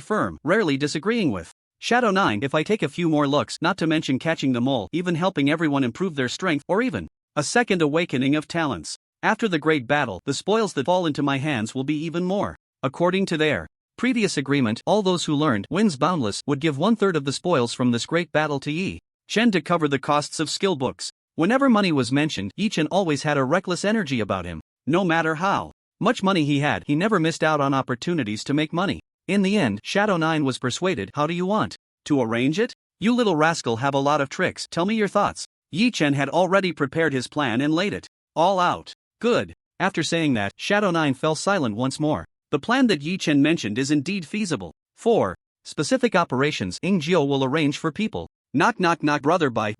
firm, rarely disagreeing with Shadow 9, if I take a few more looks, not to mention catching them all, even helping everyone improve their strength, or even a second awakening of talents. After the great battle, the spoils that fall into my hands will be even more. According to their previous agreement, all those who learned Winds Boundless would give 1/3 of the spoils from this great battle to Yi Chen to cover the costs of skill books. Whenever money was mentioned, Yi Chen always had a reckless energy about him. No matter how much money he had, he never missed out on opportunities to make money. In the end, Shadow 9 was persuaded. How do you want to arrange it? You little rascal have a lot of tricks, tell me your thoughts. Yi Chen had already prepared his plan and laid it all out. Good. After saying that, Shadow 9 fell silent once more. The plan that Yi Chen mentioned is indeed feasible. 4. Specific operations Ingjio will arrange for people. Knock knock knock. Brother Bai,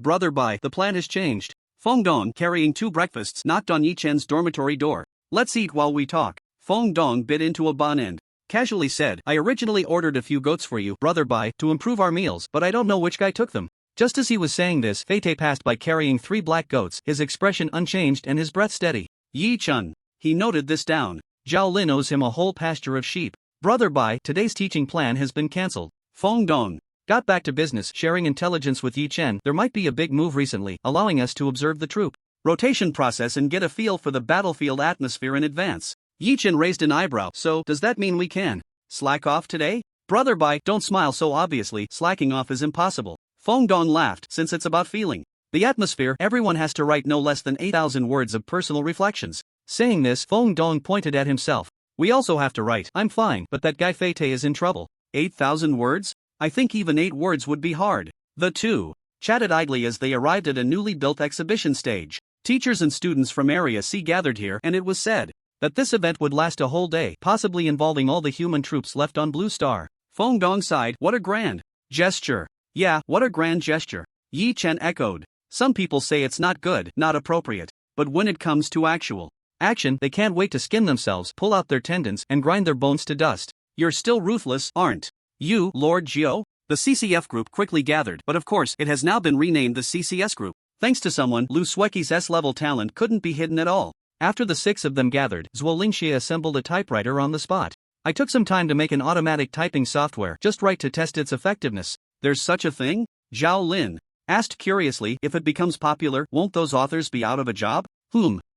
the plan has changed. Feng Dong, carrying 2 breakfasts, knocked on Yi Chen's dormitory door. Let's eat while we talk. Feng Dong bit into a bun and casually said, I originally ordered a few goats for you, Brother Bai, to improve our meals, but I don't know which guy took them. Just as he was saying this, Fei-Tei passed by carrying 3 black goats, his expression unchanged and his breath steady. Yi Chen. He noted this down. Zhao Lin owes him a whole pasture of sheep. Brother Bai, today's teaching plan has been cancelled. Feng Dong got back to business, sharing intelligence with Yi Chen. There might be a big move recently, allowing us to observe the troop rotation process and get a feel for the battlefield atmosphere in advance. Yi Chen raised an eyebrow. So, does that mean we can slack off today? Brother Bai, don't smile so obviously, slacking off is impossible. Feng Dong laughed, since it's about feeling the atmosphere, everyone has to write no less than 8,000 words of personal reflections. Saying this, Feng Dong pointed at himself. We also have to write. I'm fine, but that guy Fei-Tei is in trouble. 8,000 words? I think even 8 words would be hard. The two chatted idly as they arrived at a newly built exhibition stage. Teachers and students from Area C gathered here, and it was said that this event would last a whole day, possibly involving all the human troops left on Blue Star. Feng Dong sighed. What a grand gesture. Yeah, what a grand gesture. Yi Chen echoed. Some people say it's not good, not appropriate. But when it comes to actual action, they can't wait to skin themselves, pull out their tendons, and grind their bones to dust. You're still ruthless, aren't you, Lord Jiao? The CCF group quickly gathered, but of course, it has now been renamed the CCS group. Thanks to someone, Lu Sueki's S-level talent couldn't be hidden at all. After the 6 of them gathered, Zhuo Lingxie assembled a typewriter on the spot. I took some time to make an automatic typing software, just right to test its effectiveness. There's such a thing? Zhao Lin asked curiously. If it becomes popular, won't those authors be out of a job?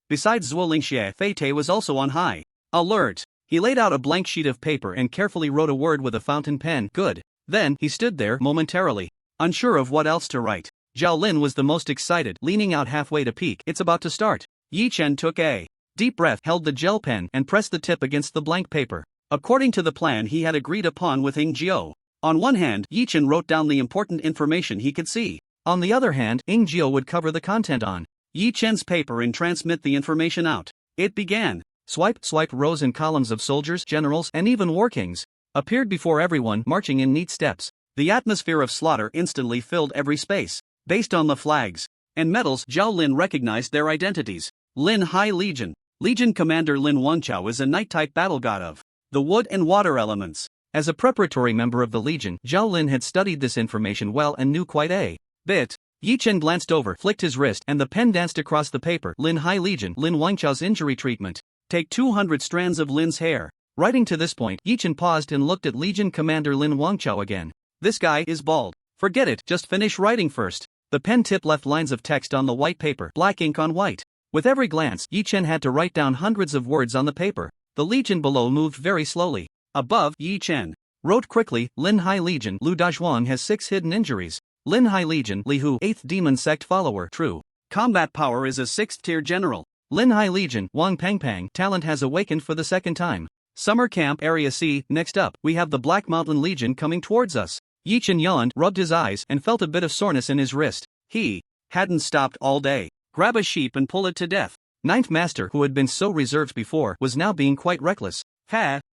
Besides Zhuo Lingxie, Fei-Tei was also on high alert. He laid out a blank sheet of paper and carefully wrote a word with a fountain pen. Good. Then, he stood there, momentarily unsure of what else to write. Zhao Lin was the most excited, leaning out halfway to peek. It's about to start. Yi Chen took a deep breath, held the gel pen, and pressed the tip against the blank paper. According to the plan he had agreed upon with Ingjio. On one hand, Yi Chen wrote down the important information he could see. On the other hand, Ingjio would cover the content on Yi Chen's paper and transmit the information out. It began. Swipe, swipe. Rows and columns of soldiers, generals, and even war kings appeared before everyone, marching in neat steps. The atmosphere of slaughter instantly filled every space. Based on the flags and medals, Zhao Lin recognized their identities. Lin High Legion. Legion Commander Lin Wangchao is a knight-type battle god of the wood and water elements. As a preparatory member of the Legion, Zhao Lin had studied this information well and knew quite a bit. Yi Chen glanced over, flicked his wrist, and the pen danced across the paper. Lin High Legion. Lin Wangchao's injury treatment. Take 200 strands of Lin's hair. Writing to this point, Yi Chen paused and looked at Legion Commander Lin Wangchao again. This guy is bald. Forget it, just finish writing first. The pen tip left lines of text on the white paper, black ink on white. With every glance, Yi Chen had to write down hundreds of words on the paper. The Legion below moved very slowly. Above, Yi Chen wrote quickly, Lin High Legion. Lu Dazhuang has 6 hidden injuries. Lin High Legion. Li Hu, 8th Demon Sect follower. True combat power is a 6th tier general. Lin High Legion. Wang Pangpang, talent has awakened for the 2nd time. Summer Camp Area C. Next up, we have the Black Mountain Legion coming towards us. Yi Chen yawned, rubbed his eyes, and felt a bit of soreness in his wrist. He hadn't stopped all day. Grab a sheep and pull it to death. Ninth Master, who had been so reserved before, was now being quite reckless.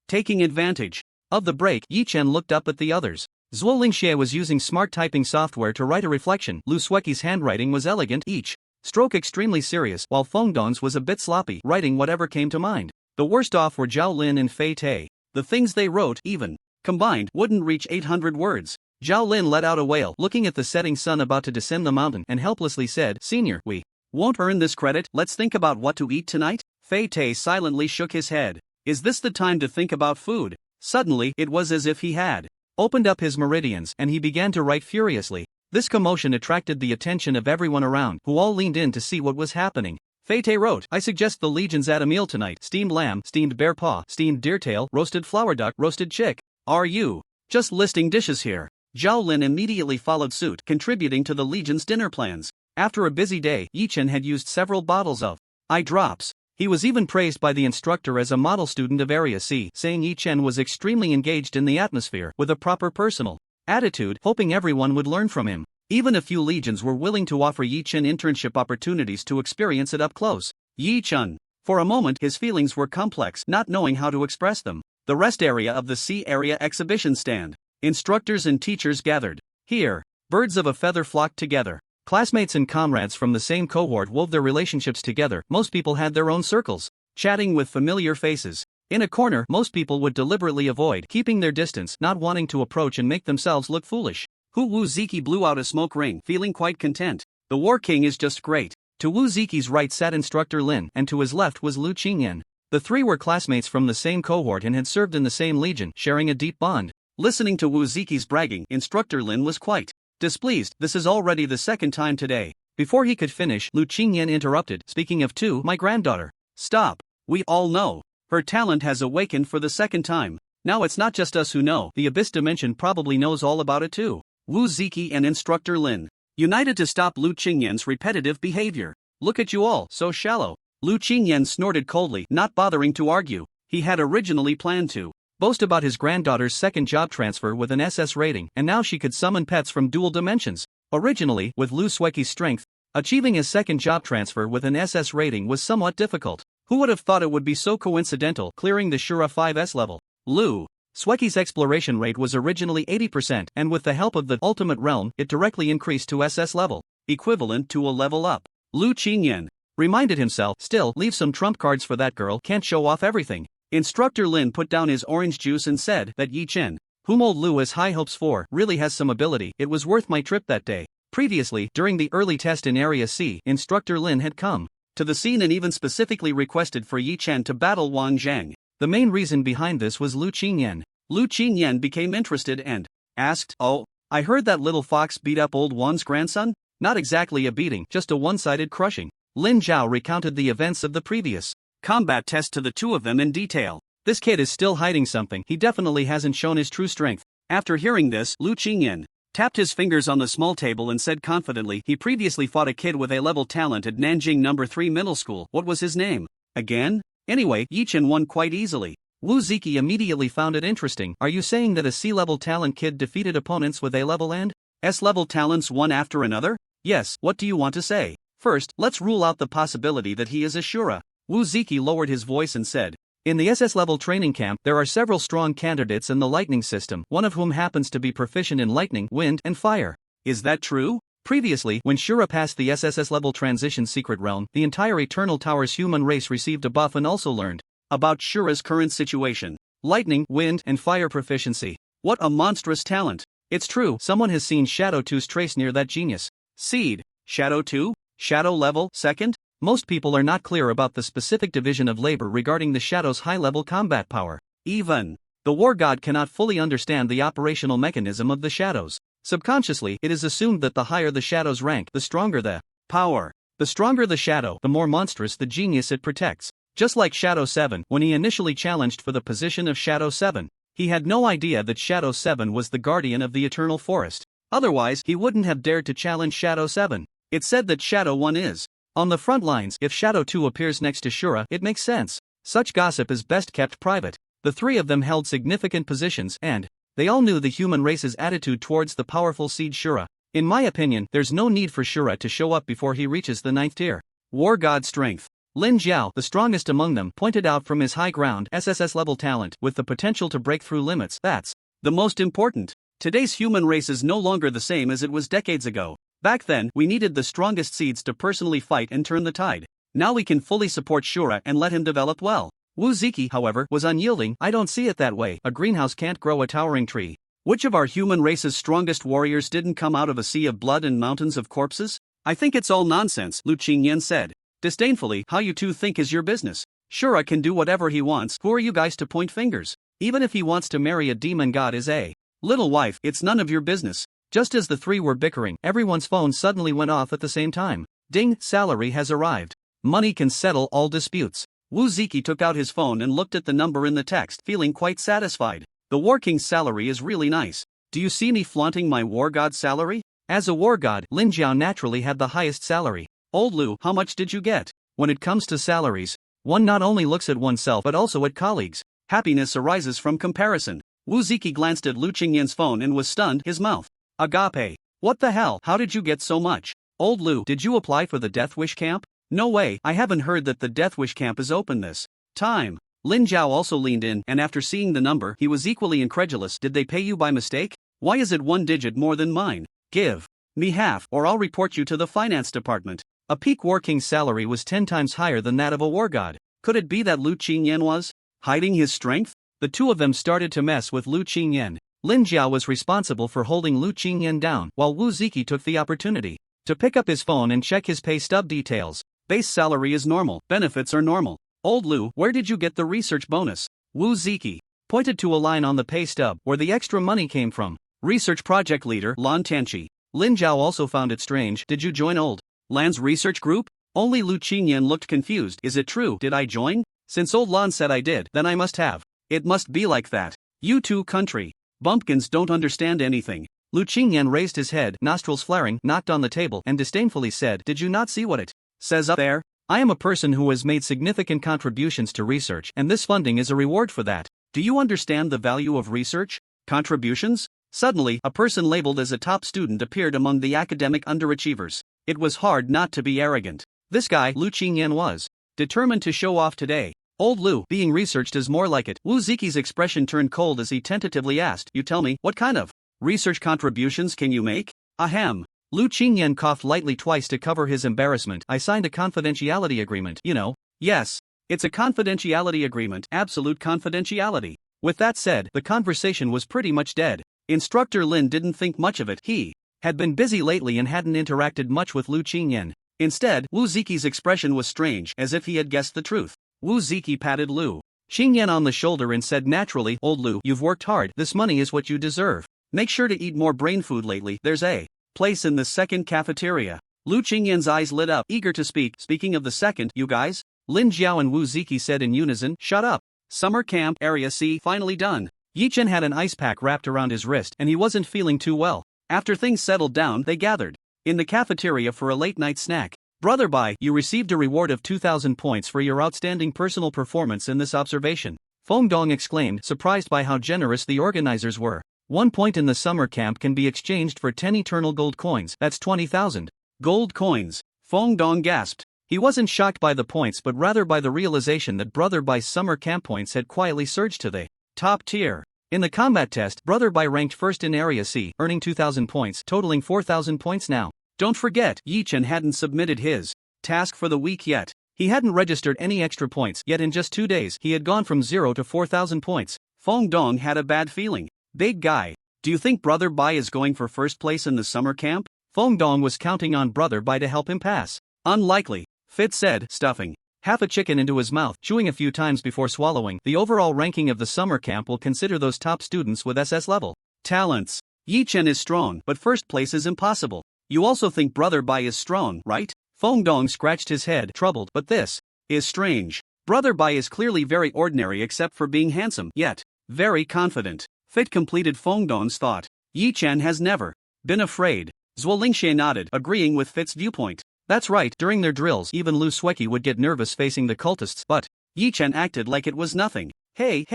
Taking advantage of the break, Yi Chen looked up at the others. Zhuo Lingxie was using smart typing software to write a reflection. Lu Sueki's handwriting was elegant, each stroke extremely serious, while Feng Dong's was a bit sloppy, writing whatever came to mind. The worst off were Zhao Lin and Fei-Tei. The things they wrote, even combined, wouldn't reach 800 words. Zhao Lin let out a wail, looking at the setting sun about to descend the mountain, and helplessly said, Senior, we won't earn this credit. Let's think about what to eat tonight. Fei-Tei silently shook his head. Is this the time to think about food? Suddenly, it was as if he had opened up his meridians, and he began to write furiously. This commotion attracted the attention of everyone around, who all leaned in to see what was happening. Fei-Te wrote, I suggest the legions add a meal tonight: steamed lamb, steamed bear paw, steamed deer tail, roasted flower duck, roasted chick. Are you just listing dishes here? Zhao Lin immediately followed suit, contributing to the legion's dinner plans. After a busy day, Yi Chen had used several bottles of eye drops. He was even praised by the instructor as a model student of Area C, saying Yi Chen was extremely engaged in the atmosphere, with a proper personal attitude, hoping everyone would learn from him. Even a few legions were willing to offer Yi Chen internship opportunities to experience it up close. Yi Chen. For a moment his feelings were complex, not knowing how to express them. The rest area of the C area exhibition stand. Instructors and teachers gathered. Here, birds of a feather flocked together. Classmates and comrades from the same cohort wove their relationships together. Most people had their own circles, chatting with familiar faces. In a corner, most people would deliberately avoid, keeping their distance, not wanting to approach and make themselves look foolish. Hu Wuziki blew out a smoke ring, feeling quite content. The War King is just great. To Wuziki's right sat Instructor Lin, and to his left was Lu Qingyan. The three were classmates from the same cohort and had served in the same legion, sharing a deep bond. Listening to Wuziki's bragging, Instructor Lin was quite displeased. This is already the second time today. Before he could finish, Lu Qingyan interrupted, speaking of two, my granddaughter. Stop. We all know. Her talent has awakened for the second time. Now it's not just us who know, the Abyss Dimension probably knows all about it too. Wuziki and Instructor Lin united to stop Lu Qingyan's repetitive behavior. Look at you all, so shallow. Lu Qingyan snorted coldly, not bothering to argue. He had originally planned to boast about his granddaughter's second job transfer with an SS rating, and now she could summon pets from dual dimensions. Originally, with Lu Sueki's strength, achieving his second job transfer with an SS rating was somewhat difficult. Who would have thought it would be so coincidental, clearing the Shura 5S level? Lu Sueki's exploration rate was originally 80%, and with the help of the Ultimate Realm, it directly increased to SS level, equivalent to a level up. Lu Qingyan reminded himself, still, leave some trump cards for that girl, can't show off everything. Instructor Lin put down his orange juice and said that Yi Chen, whom old Lu has high hopes for, really has some ability. It was worth my trip that day. Previously, during the early test in Area C, Instructor Lin had come to the scene and even specifically requested for Yi Chen to battle Wang Zhang. The main reason behind this was Lu Qingyan. Lu Qingyan became interested and asked, oh, I heard that little fox beat up old Wan's grandson? Not exactly a beating, just a one-sided crushing. Lin Zhao recounted the events of the previous combat test to the two of them in detail. This kid is still hiding something, he definitely hasn't shown his true strength. After hearing this, Lu Qingyan tapped his fingers on the small table and said confidently, he previously fought a kid with A-level talent at Nanjing No. 3 Middle School. What was his name? Again? Anyway, Yi Chen won quite easily. Wuziki immediately found it interesting. Are you saying that a C-level talent kid defeated opponents with A-level and S-level talents one after another? Yes, what do you want to say? First, let's rule out the possibility that he is a Shura. Wuziki lowered his voice and said, in the SS-level training camp, there are several strong candidates in the lightning system, one of whom happens to be proficient in lightning, wind, and fire. Is that true? Previously, when Shura passed the SSS-level transition secret realm, the entire Eternal Tower's human race received a buff and also learned about Shura's current situation. Lightning, wind, and fire proficiency. What a monstrous talent. It's true, someone has seen Shadow 2's trace near that genius seed. Shadow 2? Shadow level, second? Most people are not clear about the specific division of labor regarding the Shadow's high-level combat power. Even the War God cannot fully understand the operational mechanism of the Shadows. Subconsciously, it is assumed that the higher the Shadow's rank, the stronger the power. The stronger the Shadow, the more monstrous the genius it protects. Just like Shadow 7, when he initially challenged for the position of Shadow 7, he had no idea that Shadow 7 was the guardian of the Eternal Forest. Otherwise, he wouldn't have dared to challenge Shadow 7. It's said that Shadow 1 is on the front lines. If Shadow 2 appears next to Shura, it makes sense. Such gossip is best kept private. The three of them held significant positions and they all knew the human race's attitude towards the powerful seed Shura. In my opinion, there's no need for Shura to show up before he reaches the 9th tier. War God strength. Lin Zhao, the strongest among them, pointed out from his high ground SSS level talent with the potential to break through limits. That's the most important. Today's human race is no longer the same as it was decades ago. Back then, we needed the strongest seeds to personally fight and turn the tide. Now we can fully support Shura and let him develop well. Wuziki, however, was unyielding. I don't see it that way. A greenhouse can't grow a towering tree. Which of our human race's strongest warriors didn't come out of a sea of blood and mountains of corpses? I think it's all nonsense, Lu Qingyan said disdainfully. How you two think is your business. Shura can do whatever he wants. Who are you guys to point fingers? Even if he wants to marry a demon god is a Little wife, it's none of your business. Just as the three were bickering, everyone's phone suddenly went off at the same time. Ding, salary has arrived. Money can settle all disputes. Wu Ziki took out his phone and looked at the number in the text, feeling quite satisfied. The War King's salary is really nice. Do you see me flaunting my War God salary? As a war god, Lin Jiao naturally had the highest salary. Old Lu, how much did you get? When it comes to salaries, one not only looks at oneself but also at colleagues. Happiness arises from comparison. Wu Ziki glanced at Lu Qingyan's phone and was stunned, his mouth. Agape. What the hell? How did you get so much? Old Lu, did you apply for the Death Wish camp? No way, I haven't heard that the Death Wish camp is open this time. Lin Jiao also leaned in, and after seeing the number, he was equally incredulous. Did they pay you by mistake? Why is it one digit more than mine? Give me half, or I'll report you to the finance department. A peak War King's salary was 10 times higher than that of a war god. Could it be that Lu Qingyan was hiding his strength? The two of them started to mess with Lu Qingyan. Lin Jiao was responsible for holding Lu Qingyan down, while Wu Ziki took the opportunity to pick up his phone and check his pay stub details. Base salary is normal, benefits are normal. Old Lu, where did you get the research bonus? Wu Ziki pointed to a line on the pay stub where the extra money came from. Research project leader, Lan Tianqi. Lin Jiao also found it strange. Did you join Old Lan's research group? Only Lu Qingyan looked confused. Is it true? Did I join? Since Old Lan said I did, then I must have. It must be like that. You two country bumpkins don't understand anything. Lu Qingyan raised his head, nostrils flaring, knocked on the table, and disdainfully said, Did you not see what it says up there? I am a person who has made significant contributions to research, and this funding is a reward for that. Do you understand the value of research? Contributions? Suddenly, a person labeled as a top student appeared among the academic underachievers. It was hard not to be arrogant. This guy, Lu Qingyan, was determined to show off today. Old Lu, being researched is more like it. Wu Ziki's expression turned cold as he tentatively asked, You tell me, what kind of research contributions can you make? Ahem. Lu Qingyan coughed lightly twice to cover his embarrassment. I signed a confidentiality agreement, you know. Yes, it's a confidentiality agreement, absolute confidentiality. With that said, the conversation was pretty much dead. Instructor Lin didn't think much of it. He had been busy lately and hadn't interacted much with Lu Qingyan. Instead, Wu Ziki's expression was strange, as if he had guessed the truth. Wu Ziki patted Lu Qingyan on the shoulder and said naturally, Old Lu, you've worked hard. This money is what you deserve. Make sure to eat more brain food lately. There's a place in the second cafeteria. Lu Qingyan's eyes lit up, eager to speak. Speaking of the second, you guys? Lin Jiao and Wu Ziki said in unison, Shut up. Summer camp, Area C, finally done. Yi Chen had an ice pack wrapped around his wrist and he wasn't feeling too well. After things settled down, they gathered in the cafeteria for a late-night snack. Brother Bai, you received a reward of 2,000 points for your outstanding personal performance in this observation. Feng Dong exclaimed, surprised by how generous the organizers were. 1 point in the summer camp can be exchanged for 10 eternal gold coins. That's 20,000 gold coins. Feng Dong gasped. He wasn't shocked by the points but rather by the realization that Brother Bai's summer camp points had quietly surged to the top tier. In the combat test, Brother Bai ranked first in Area C, earning 2,000 points, totaling 4,000 points now. Don't forget, Yi Chen hadn't submitted his task for the week yet. He hadn't registered any extra points, yet in just 2 days he had gone from 0 to 4,000 points. Feng Dong had a bad feeling. Big guy, do you think Brother Bai is going for first place in the summer camp? Feng Dong was counting on Brother Bai to help him pass. Unlikely, Fit said, stuffing half a chicken into his mouth, chewing a few times before swallowing. The overall ranking of the summer camp will consider those top students with SS level talents. Yi Chen is strong, but first place is impossible. You also think Brother Bai is strong, right? Feng Dong scratched his head, troubled, but this is strange. Brother Bai is clearly very ordinary except for being handsome, yet very confident. Fit completed Feng Dong's thought. Yi Chen has never been afraid. Zhuo Lingxie nodded, agreeing with Fit's viewpoint. That's right, during their drills even Lu Sueki would get nervous facing the cultists, but Yi Chen acted like it was nothing. Hey,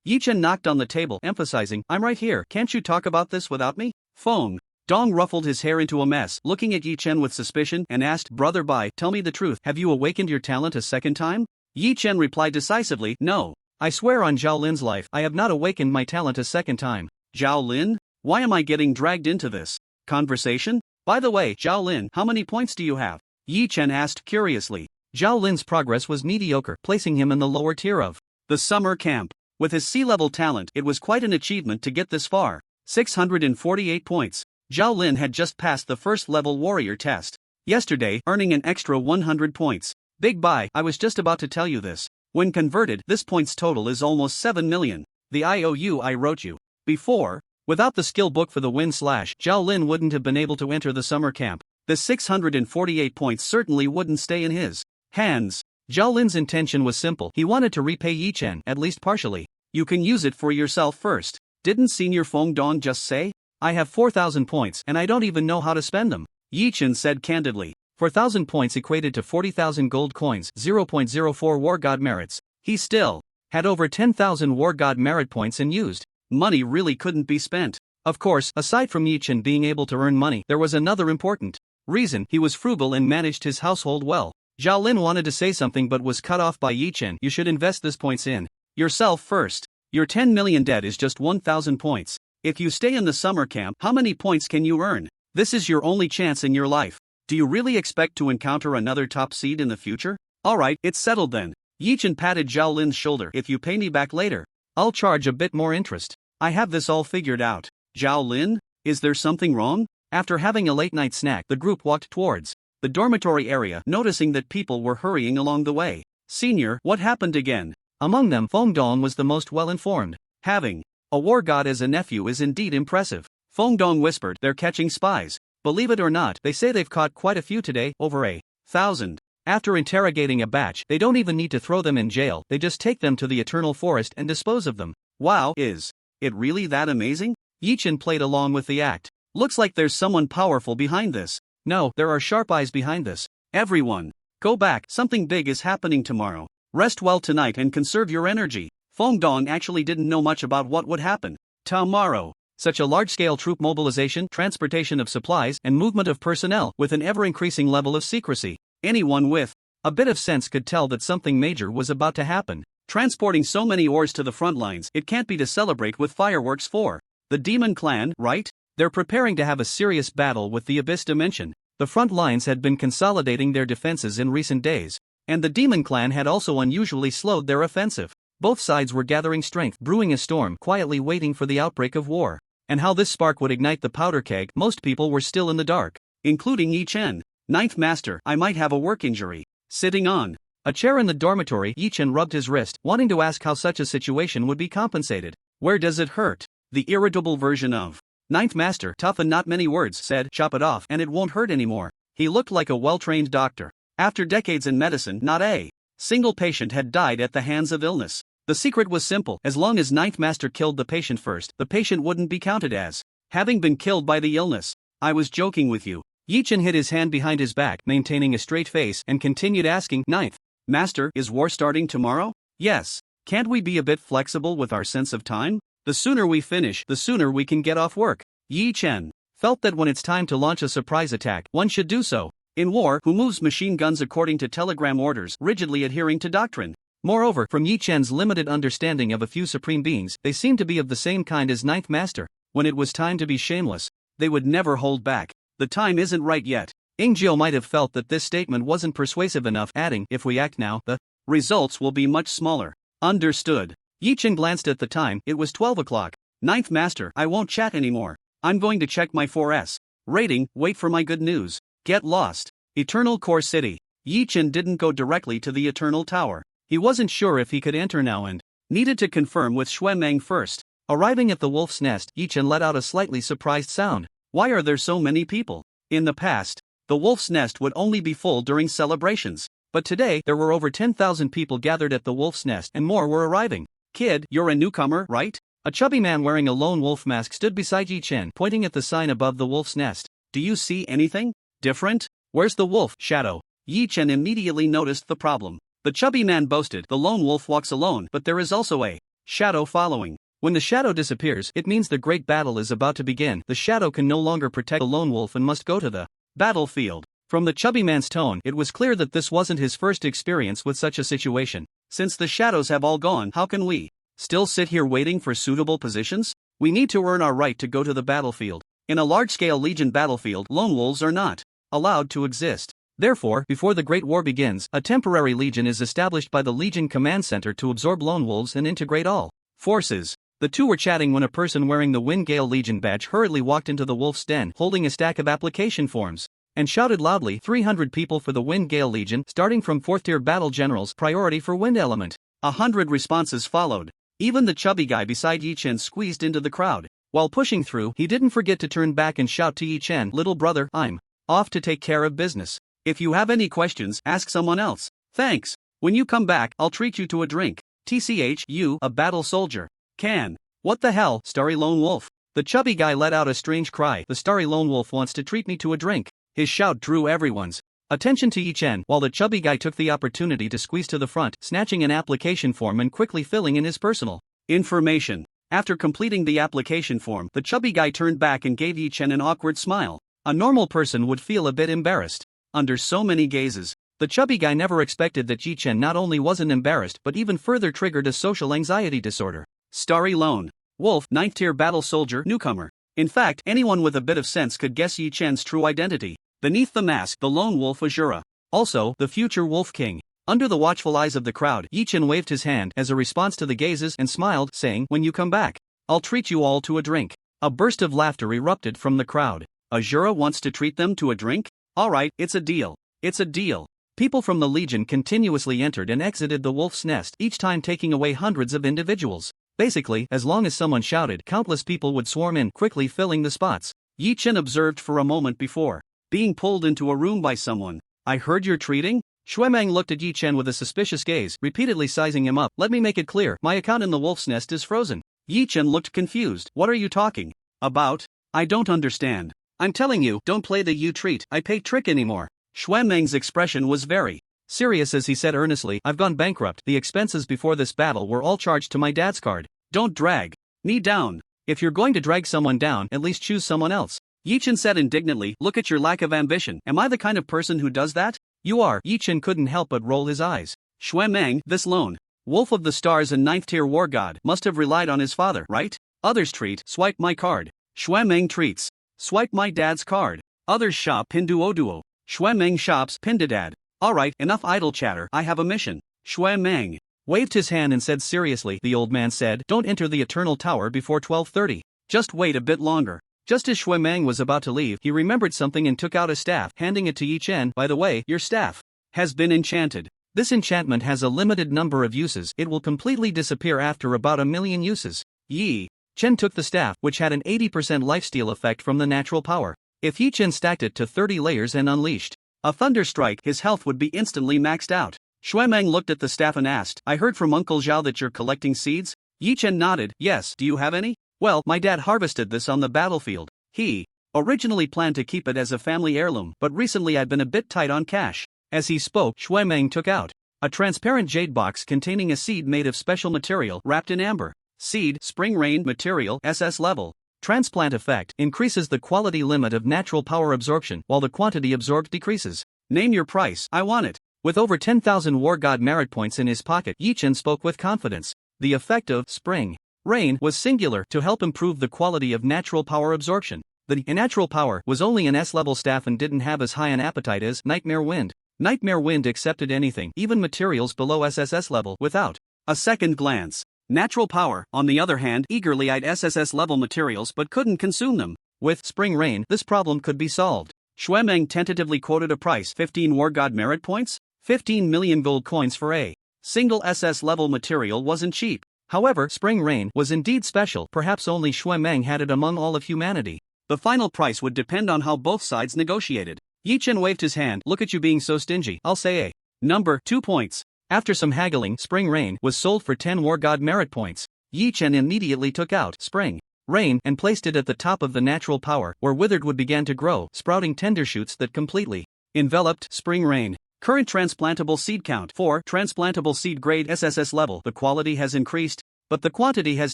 Yi Chen knocked on the table, emphasizing, I'm right here, can't you talk about this without me? Feng Dong ruffled his hair into a mess, looking at Yi Chen with suspicion, and asked, Brother Bai, tell me the truth, have you awakened your talent a second time? Yi Chen replied decisively, no. I swear on Zhao Lin's life, I have not awakened my talent a second time. Zhao Lin? Why am I getting dragged into this conversation? By the way, Zhao Lin, how many points do you have? Yi Chen asked curiously. Zhao Lin's progress was mediocre, placing him in the lower tier of the summer camp. With his C-level talent, it was quite an achievement to get this far. 648 points. Zhao Lin had just passed the first-level warrior test yesterday, earning an extra 100 points. Big Bai, I was just about to tell you this. When converted, this points total is almost 7 million. The IOU I wrote you before Without the skill book for the wind slash, Zhao Lin wouldn't have been able to enter the summer camp. The 648 points certainly wouldn't stay in his hands. Zhao Lin's intention was simple. He wanted to repay Yi Chen, at least partially. You can use it for yourself first. Didn't Senior Feng Dong just say? I have 4,000 points and I don't even know how to spend them. Yi Chen said candidly. 4,000 points equated to 40,000 gold coins, 0.04 War God merits. He still had over 10,000 War God merit points and used. Money really couldn't be spent. Of course, aside from Yi Chen being able to earn money, there was another important reason. He was frugal and managed his household well. Zhao Lin wanted to say something but was cut off by Yi Chen. You should invest this points in yourself first. Your 10 million debt is just 1,000 points. If you stay in the summer camp, how many points can you earn? This is your only chance in your life. Do you really expect to encounter another top seed in the future? Alright, it's settled then. Yi Chen patted Zhao Lin's shoulder. If you pay me back later, I'll charge a bit more interest. I have this all figured out. Zhao Lin? Is there something wrong? After having a late night snack, the group walked towards the dormitory area, noticing that people were hurrying along the way. Senior, what happened again? Among them, Feng Dong was the most well-informed. Having a war god as a nephew is indeed impressive. Feng Dong whispered, they're catching spies. Believe it or not, they say they've caught quite a few today, over 1,000. After interrogating a batch, they don't even need to throw them in jail, they just take them to the Eternal Forest and dispose of them. Wow, is it really that amazing? Yi Chen played along with the act. Looks like there's someone powerful behind this. No, there are sharp eyes behind this. Everyone, go back, something big is happening tomorrow. Rest well tonight and conserve your energy. Feng Dong actually didn't know much about what would happen tomorrow. Such a large-scale troop mobilization, transportation of supplies, and movement of personnel with an ever-increasing level of secrecy. Anyone with a bit of sense could tell that something major was about to happen. Transporting so many ores to the front lines, it can't be to celebrate with fireworks for the Demon Clan, right? They're preparing to have a serious battle with the Abyss Dimension. The front lines had been consolidating their defenses in recent days, and the Demon Clan had also unusually slowed their offensive. Both sides were gathering strength, brewing a storm, quietly waiting for the outbreak of war. And how this spark would ignite the powder keg, most people were still in the dark, including Yi Chen. Ninth Master, I might have a work injury. Sitting on a chair in the dormitory, Yi Chen rubbed his wrist, wanting to ask how such a situation would be compensated. Where does it hurt? The irritable version of Ninth Master, tough and not many words, said, chop it off and it won't hurt anymore. He looked like a well-trained doctor. After decades in medicine, not a single patient had died at the hands of illness. The secret was simple. As long as Ninth Master killed the patient first, the patient wouldn't be counted as having been killed by the illness. I was joking with you. Yi Chen hid his hand behind his back, maintaining a straight face, and continued asking, Ninth Master, is war starting tomorrow? Yes. Can't we be a bit flexible with our sense of time? The sooner we finish, the sooner we can get off work. Yi Chen felt that when it's time to launch a surprise attack, one should do so. In war, who moves machine guns according to telegram orders, rigidly adhering to doctrine? Moreover, from Yi Chen's limited understanding of a few supreme beings, they seemed to be of the same kind as Ninth Master. When it was time to be shameless, they would never hold back. The time isn't right yet. Ingjiu might have felt that this statement wasn't persuasive enough, adding, if we act now, the results will be much smaller. Understood. Yi Chen glanced at the time, it was 12 o'clock. Ninth Master, I won't chat anymore. I'm going to check my 4S rating, wait for my good news. Get lost. Eternal Core City. Yi Chen didn't go directly to the Eternal Tower. He wasn't sure if he could enter now and needed to confirm with Xue Meng first. Arriving at the Wolf's Nest, Yi Chen let out a slightly surprised sound. Why are there so many people? In the past, the Wolf's Nest would only be full during celebrations. But today, there were over 10,000 people gathered at the Wolf's Nest and more were arriving. Kid, you're a newcomer, right? A chubby man wearing a lone wolf mask stood beside Yi Chen, pointing at the sign above the Wolf's Nest. Do you see anything different? Where's the wolf, Shadow? Yi Chen immediately noticed the problem. The chubby man boasted, the lone wolf walks alone, but there is also a shadow following. When the shadow disappears, it means the great battle is about to begin. The shadow can no longer protect the lone wolf and must go to the battlefield. From the chubby man's tone, it was clear that this wasn't his first experience with such a situation. Since the shadows have all gone, how can we still sit here waiting for suitable positions? We need to earn our right to go to the battlefield. In a large-scale Legion battlefield, lone wolves are not allowed to exist. Therefore, before the Great War begins, a temporary legion is established by the Legion Command Center to absorb lone wolves and integrate all forces. The two were chatting when a person wearing the Windgale Legion badge hurriedly walked into the wolf's den, holding a stack of application forms, and shouted loudly, 300 people for the Windgale Legion, starting from 4th-tier battle generals, priority for wind element. 100 responses followed. Even the chubby guy beside Yi Chen squeezed into the crowd. While pushing through, he didn't forget to turn back and shout to Yi Chen, "Little brother, I'm off to take care of business. If you have any questions, ask someone else. Thanks. When you come back, I'll treat you to a drink. TCH, you, a battle soldier. Can. What the hell, Starry Lone Wolf?" The chubby guy let out a strange cry. "The Starry Lone Wolf wants to treat me to a drink." His shout drew everyone's attention to Yi Chen, while the chubby guy took the opportunity to squeeze to the front, snatching an application form and quickly filling in his personal information. After completing the application form, the chubby guy turned back and gave Yi Chen an awkward smile. A normal person would feel a bit embarrassed. Under so many gazes, the chubby guy never expected that Yi Chen not only wasn't embarrassed but even further triggered a social anxiety disorder. Starry Lone Wolf, 9th tier battle soldier, newcomer. In fact, anyone with a bit of sense could guess Yi Chen's true identity. Beneath the mask, the lone wolf Azura. Also, the future Wolf King. Under the watchful eyes of the crowd, Yi Chen waved his hand as a response to the gazes and smiled, saying, "When you come back, I'll treat you all to a drink." A burst of laughter erupted from the crowd. Azura wants to treat them to a drink? Alright, it's a deal. It's a deal. People from the Legion continuously entered and exited the wolf's nest, each time taking away hundreds of individuals. Basically, as long as someone shouted, countless people would swarm in, quickly filling the spots. Yi Chen observed for a moment before being pulled into a room by someone. "I heard you're treating?" Shuemeng looked at Yi Chen with a suspicious gaze, repeatedly sizing him up. "Let me make it clear, my account in the wolf's nest is frozen." Yi Chen looked confused. "What are you talking about? I don't understand." "I'm telling you, don't play the you treat, I pay trick anymore." Shuemeng's expression was very serious as he said earnestly, "I've gone bankrupt. The expenses before this battle were all charged to my dad's card. Don't drag me down. If you're going to drag someone down, at least choose someone else." Yi Chen said indignantly, "Look at your lack of ambition. Am I the kind of person who does that?" "You are." Yi Chen couldn't help but roll his eyes. Shuemeng, this lone wolf of the stars and 9th tier war god, must have relied on his father, right? Others treat, swipe my card. Shuemeng treats, swipe my dad's card. Others shop Pinduoduo. Shuemeng shops Pindadad. Alright, enough idle chatter, I have a mission. Shuemeng waved his hand and said seriously, the old man said, "Don't enter the Eternal Tower before 12:30. Just wait a bit longer." Just as Shuemeng was about to leave, he remembered something and took out a staff, handing it to Yi Chen. "By the way, your staff has been enchanted. This enchantment has a limited number of uses. It will completely disappear after about 1,000,000 uses." Yi Chen took the staff, which had an 80% lifesteal effect from the natural power. If Yi Chen stacked it to 30 layers and unleashed a thunder strike, his health would be instantly maxed out. Shuemeng looked at the staff and asked, "I heard from Uncle Zhao that you're collecting seeds?" Yi Chen nodded, "Yes, do you have any?" "Well, my dad harvested this on the battlefield. He originally planned to keep it as a family heirloom, but recently I've been a bit tight on cash." As he spoke, Shuemeng took out a transparent jade box containing a seed made of special material wrapped in amber. Seed, spring rain, material, SS level. Transplant effect, increases the quality limit of natural power absorption while the quantity absorbed decreases. Name your price, I want it. With over 10,000 war god merit points in his pocket, Yi Chen spoke with confidence. The effect of spring rain was singular to help improve the quality of natural power absorption. The natural power was only an S-level staff and didn't have as high an appetite as Nightmare Wind. Nightmare Wind accepted anything, even materials below SSS level, without a second glance. Natural power, on the other hand, eagerly eyed SSS level materials but couldn't consume them. With spring rain, this problem could be solved. Shuemeng tentatively quoted a price, 15 war god merit points? 15 million gold coins for a single SS level material wasn't cheap. However, spring rain was indeed special, perhaps only Shuemeng had it among all of humanity. The final price would depend on how both sides negotiated. Yi Chen waved his hand, "Look at you being so stingy, I'll say a number, 2 points." After some haggling, spring rain was sold for 10 war god merit points. Yi Chen immediately took out spring rain and placed it at the top of the natural power, where witheredwood began to grow, sprouting tender shoots that completely enveloped spring rain. Current transplantable seed count 4. Transplantable seed grade SSS level. The quality has increased, but the quantity has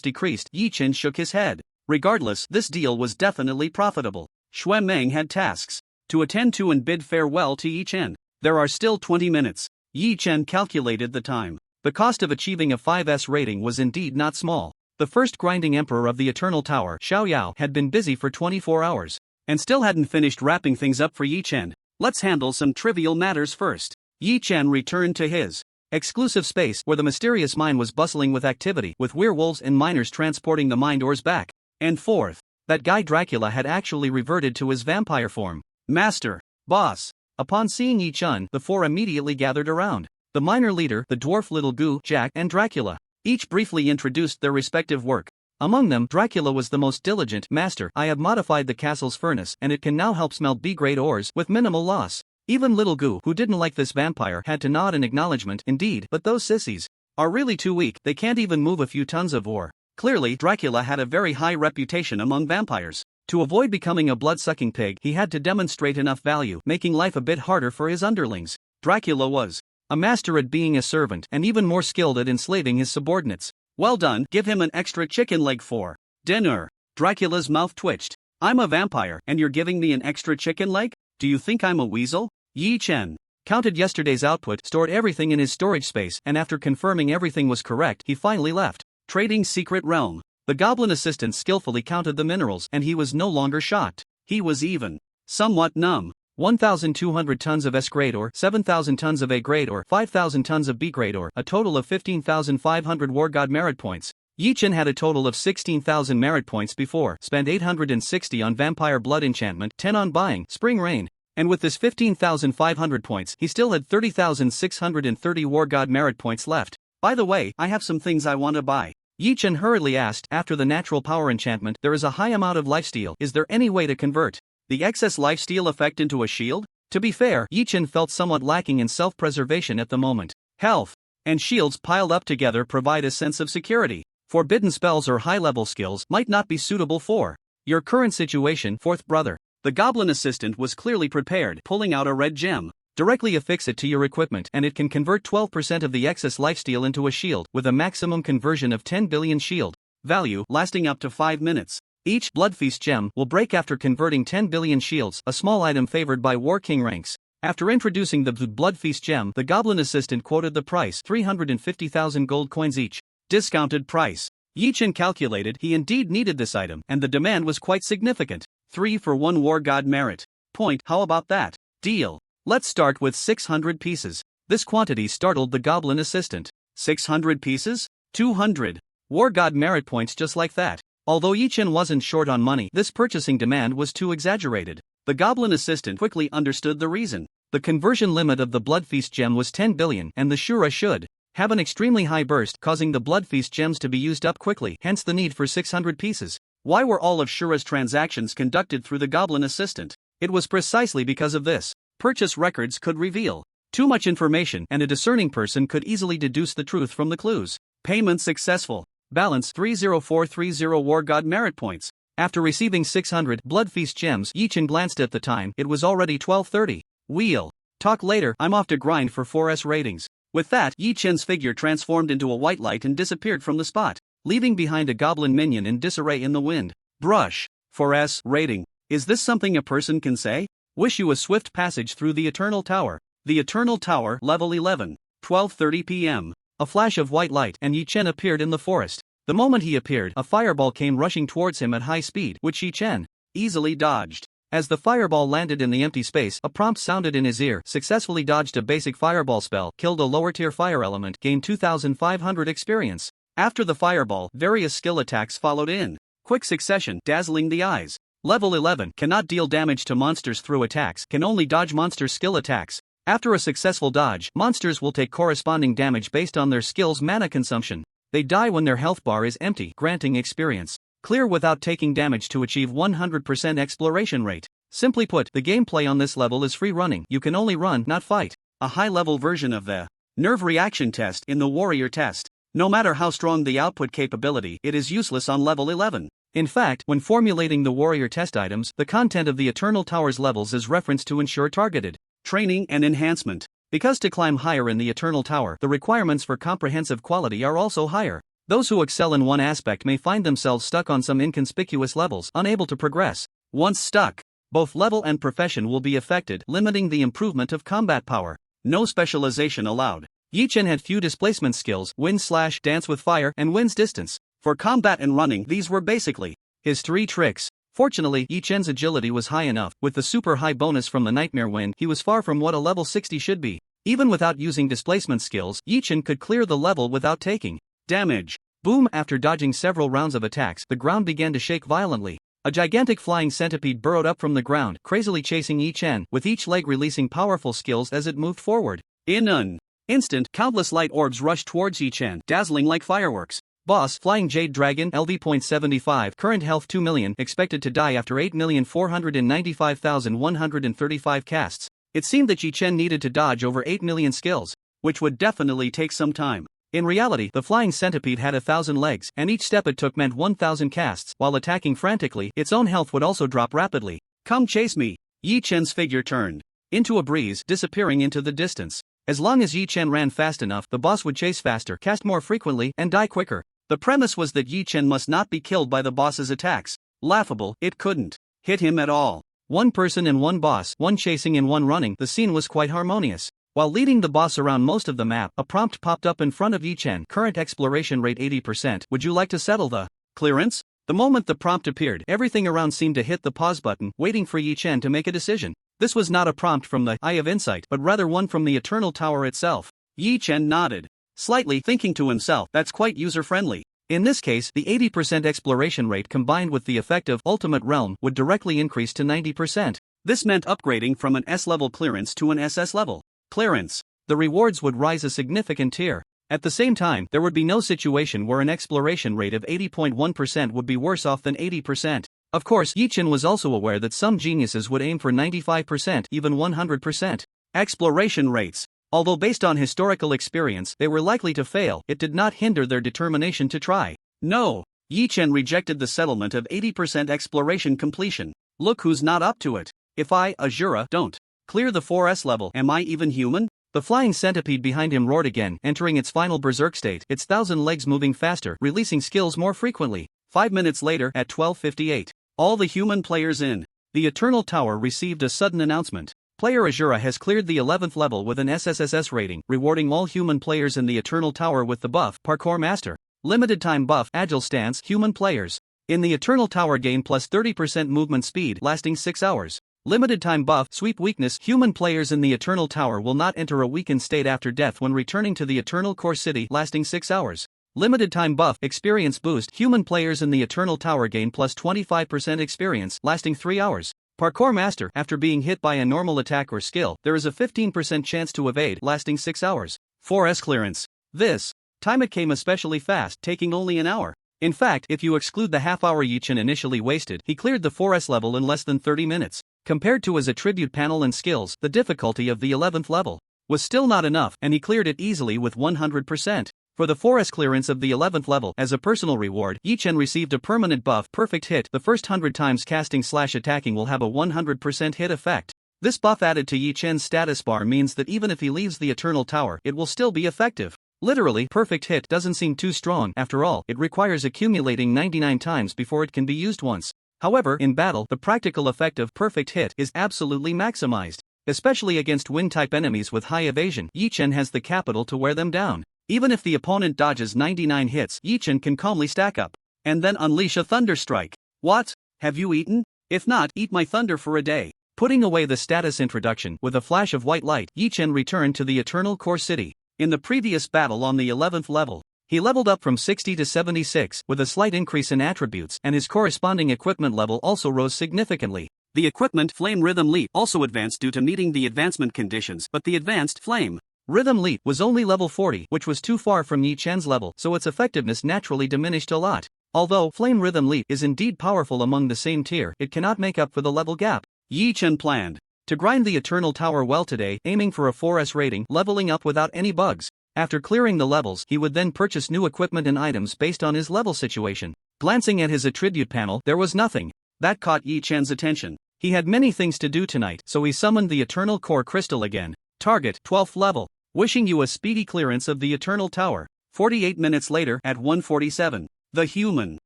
decreased. Yi Chen shook his head. Regardless, this deal was definitely profitable. Shuemeng had tasks to attend to and bid farewell to Yi Chen. There are still 20 minutes. Yi Chen calculated the time. The cost of achieving a 5S rating was indeed not small. The first grinding emperor of the Eternal Tower, Xiaoyao, had been busy for 24 hours and still hadn't finished wrapping things up for Yi Chen. Let's handle some trivial matters first. Yi Chen returned to his exclusive space where the mysterious mine was bustling with activity, with werewolves and miners transporting the mined ores back and forth. That guy Dracula had actually reverted to his vampire form. "Master, boss." Upon seeing Yi Chen, the four immediately gathered around. The miner leader, the dwarf Little Goo, Jack, and Dracula. Each briefly introduced their respective work. Among them, Dracula was the most diligent. Master, I have modified the castle's furnace and it can now help smelt B-grade ores with minimal loss. Even Little Goo, who didn't like this vampire, had to nod in acknowledgement. Indeed, but those sissies are really too weak, they can't even move a few tons of ore. Clearly, Dracula had a very high reputation among vampires. To avoid becoming a blood-sucking pig, he had to demonstrate enough value, making life a bit harder for his underlings. Dracula was a master at being a servant and even more skilled at enslaving his subordinates. Well done, give him an extra chicken leg for dinner. Dracula's mouth twitched. I'm a vampire, and you're giving me an extra chicken leg? Do you think I'm a weasel? Yi Chen counted yesterday's output, stored everything in his storage space, and after confirming everything was correct, he finally left. Trading Secret Realm. The goblin assistant skillfully counted the minerals, and he was no longer shocked. He was even somewhat numb. 1,200 tons of S-grade ore, 7,000 tons of A-grade ore, 5,000 tons of B-grade ore, a total of 15,500 War God merit points. Yi Chen had a total of 16,000 merit points before, spent 860 on vampire blood enchantment, 10 on buying Spring Rain. And with this 15,500 points, he still had 30,630 War God merit points left. By the way, I have some things I want to buy. Yi Chen hurriedly asked. After the natural power enchantment, there is a high amount of lifesteal. Is there any way to convert the excess lifesteal effect into a shield? To be fair, Yi Chen felt somewhat lacking in self-preservation at the moment. Health and shields piled up together provide a sense of security. Forbidden spells or high-level skills might not be suitable for your current situation, fourth brother. The goblin assistant was clearly prepared, pulling out a red gem. Directly affix it to your equipment and it can convert 12% of the excess lifesteal into a shield, with a maximum conversion of 10 billion shield value, lasting up to 5 minutes. Each Bloodfeast gem will break after converting 10 billion shields, a small item favored by War King ranks. After introducing the Bloodfeast gem, the goblin assistant quoted the price, 350,000 gold coins each. Discounted price. Yi Chen calculated he indeed needed this item, and the demand was quite significant. 3 for 1 War God merit point. How about that? Deal. Let's start with 600 pieces. This quantity startled the goblin assistant. 600 pieces? 200 War God merit points just like that. Although Yi Chen wasn't short on money, this purchasing demand was too exaggerated. The goblin assistant quickly understood the reason. The conversion limit of the Bloodfeast gem was 10 billion, and the Shura should have an extremely high burst, causing the Bloodfeast gems to be used up quickly, hence the need for 600 pieces. Why were all of Shura's transactions conducted through the goblin assistant? It was precisely because of this. Purchase records could reveal too much information, and a discerning person could easily deduce the truth from the clues. Payment successful. Balance 30430 War God merit points. After receiving 600 Bloodfeast gems, Yi Chen glanced at the time. It was already 12:30. We'll talk later, I'm off to grind for 4S ratings. With that, Yi Chen's figure transformed into a white light and disappeared from the spot, leaving behind a goblin minion in disarray in the wind. Brush. 4S rating. Is this something a person can say? Wish you a swift passage through the Eternal Tower. The Eternal Tower, level 11. 12:30 p.m. A flash of white light and Yi Chen appeared in the forest. The moment he appeared, a fireball came rushing towards him at high speed, which Yi Chen easily dodged. As the fireball landed in the empty space, a prompt sounded in his ear. Successfully dodged a basic fireball spell, killed a lower-tier fire element, gained 2,500 experience. After the fireball, various skill attacks followed in quick succession, dazzling the eyes. Level 11, cannot deal damage to monsters through attacks, can only dodge monster skill attacks. After a successful dodge, monsters will take corresponding damage based on their skill's mana consumption. They die when their health bar is empty, granting experience. Clear without taking damage to achieve 100% exploration rate. Simply put, the gameplay on this level is free running. You can only run, not fight. A high-level version of the nerve reaction test in the warrior test. No matter how strong the output capability, it is useless on level 11. In fact, when formulating the warrior test items, the content of the Eternal Tower's levels is referenced to ensure targeted training and enhancement. Because to climb higher in the Eternal Tower, the requirements for comprehensive quality are also higher. Those who excel in one aspect may find themselves stuck on some inconspicuous levels, unable to progress. Once stuck, both level and profession will be affected, limiting the improvement of combat power. No specialization allowed. Yi Chen had few displacement skills, wind/dance with fire, and wind's distance. For combat and running, these were basically his 3 tricks. Fortunately, Yi Chen's agility was high enough. With the super high bonus from the Nightmare Wind, he was far from what a level 60 should be. Even without using displacement skills, Yi Chen could clear the level without taking damage. Boom! After dodging several rounds of attacks, the ground began to shake violently. A gigantic flying centipede burrowed up from the ground, crazily chasing Yi Chen, with each leg releasing powerful skills as it moved forward. In an instant, countless light orbs rushed towards Yi Chen, dazzling like fireworks. Boss Flying Jade Dragon LV.75 current health 2 million expected to die after 8,495,135 casts. It seemed that Yi Chen needed to dodge over 8 million skills, which would definitely take some time. In reality, the flying centipede had 1,000 legs, and each step it took meant 1,000 casts. While attacking frantically, its own health would also drop rapidly. Come chase me! Yi Chen's figure turned into a breeze, disappearing into the distance. As long as Yi Chen ran fast enough, the boss would chase faster, cast more frequently, and die quicker. The premise was that Yi Chen must not be killed by the boss's attacks. Laughable, it couldn't hit him at all. One person and one boss, one chasing and one running, the scene was quite harmonious. While leading the boss around most of the map, a prompt popped up in front of Yi Chen. Current exploration rate 80%. Would you like to settle the clearance? The moment the prompt appeared, everything around seemed to hit the pause button, waiting for Yi Chen to make a decision. This was not a prompt from the Eye of Insight, but rather one from the Eternal Tower itself. Yi Chen nodded slightly, thinking to himself, that's quite user-friendly. In this case, the 80% exploration rate combined with the effect of Ultimate Realm would directly increase to 90%. This meant upgrading from an S-level clearance to an SS level clearance. The rewards would rise a significant tier. At the same time, there would be no situation where an exploration rate of 80.1% would be worse off than 80%. Of course, Yi Chen was also aware that some geniuses would aim for 95%, even 100%. Exploration rates. Although based on historical experience they were likely to fail, it did not hinder their determination to try. No. Yi Chen rejected the settlement of 80% exploration completion. Look who's not up to it. If I, Azura, don't clear the 4S level, am I even human? The flying centipede behind him roared again, entering its final berserk state, its 1,000 legs moving faster, releasing skills more frequently. 5 minutes later, at 12:58, all the human players in the Eternal Tower received a sudden announcement. Player Azura has cleared the 11th level with an SSS rating, rewarding all human players in the Eternal Tower with the buff Parkour Master. Limited time buff Agile Stance. Human players in the Eternal Tower gain plus 30% movement speed lasting 6 hours. Limited time buff Sweep Weakness. Human players in the Eternal Tower will not enter a weakened state after death when returning to the Eternal Core City lasting 6 hours. Limited time buff Experience Boost. Human players in the Eternal Tower gain plus 25% experience lasting 3 hours. Parkour Master. After being hit by a normal attack or skill, there is a 15% chance to evade lasting 6 hours. 4S clearance. This time it came especially fast, taking only an hour. In fact, if you exclude the half-hour Yi Chen initially wasted, he cleared the 4S level in less than 30 minutes. Compared to his attribute panel and skills, the difficulty of the 11th level was still not enough, and he cleared it easily with 100%. For the 4S clearance of the 11th level, as a personal reward, Yi Chen received a permanent buff, Perfect Hit. The first 100 times casting/attacking will have a 100% hit effect. This buff added to Yi Chen's status bar means that even if he leaves the Eternal Tower, it will still be effective. Literally, Perfect Hit doesn't seem too strong. After all, it requires accumulating 99 times before it can be used once. However, in battle, the practical effect of Perfect Hit is absolutely maximized. Especially against wind-type enemies with high evasion, Yi Chen has the capital to wear them down. Even if the opponent dodges 99 hits, Yi Chen can calmly stack up and then unleash a thunder strike. What? Have you eaten? If not, eat my thunder for a day. Putting away the status introduction, with a flash of white light, Yi Chen returned to the Eternal Core City. In the previous battle on the 11th level, he leveled up from 60 to 76, with a slight increase in attributes, and his corresponding equipment level also rose significantly. The equipment Flame Rhythm Leap also advanced due to meeting the advancement conditions, but the advanced Flame Rhythm Leap was only level 40, which was too far from Yi Chen's level, so its effectiveness naturally diminished a lot. Although Flame Rhythm Leap is indeed powerful among the same tier, it cannot make up for the level gap. Yi Chen planned to grind the Eternal Tower well today, aiming for a 4S rating, leveling up without any bugs. After clearing the levels, he would then purchase new equipment and items based on his level situation. Glancing at his attribute panel, there was nothing that caught Yi Chen's attention. He had many things to do tonight, so he summoned the Eternal Core Crystal again. Target, 12th level. Wishing you a speedy clearance of the Eternal Tower. 48 minutes later, at 1:47. The human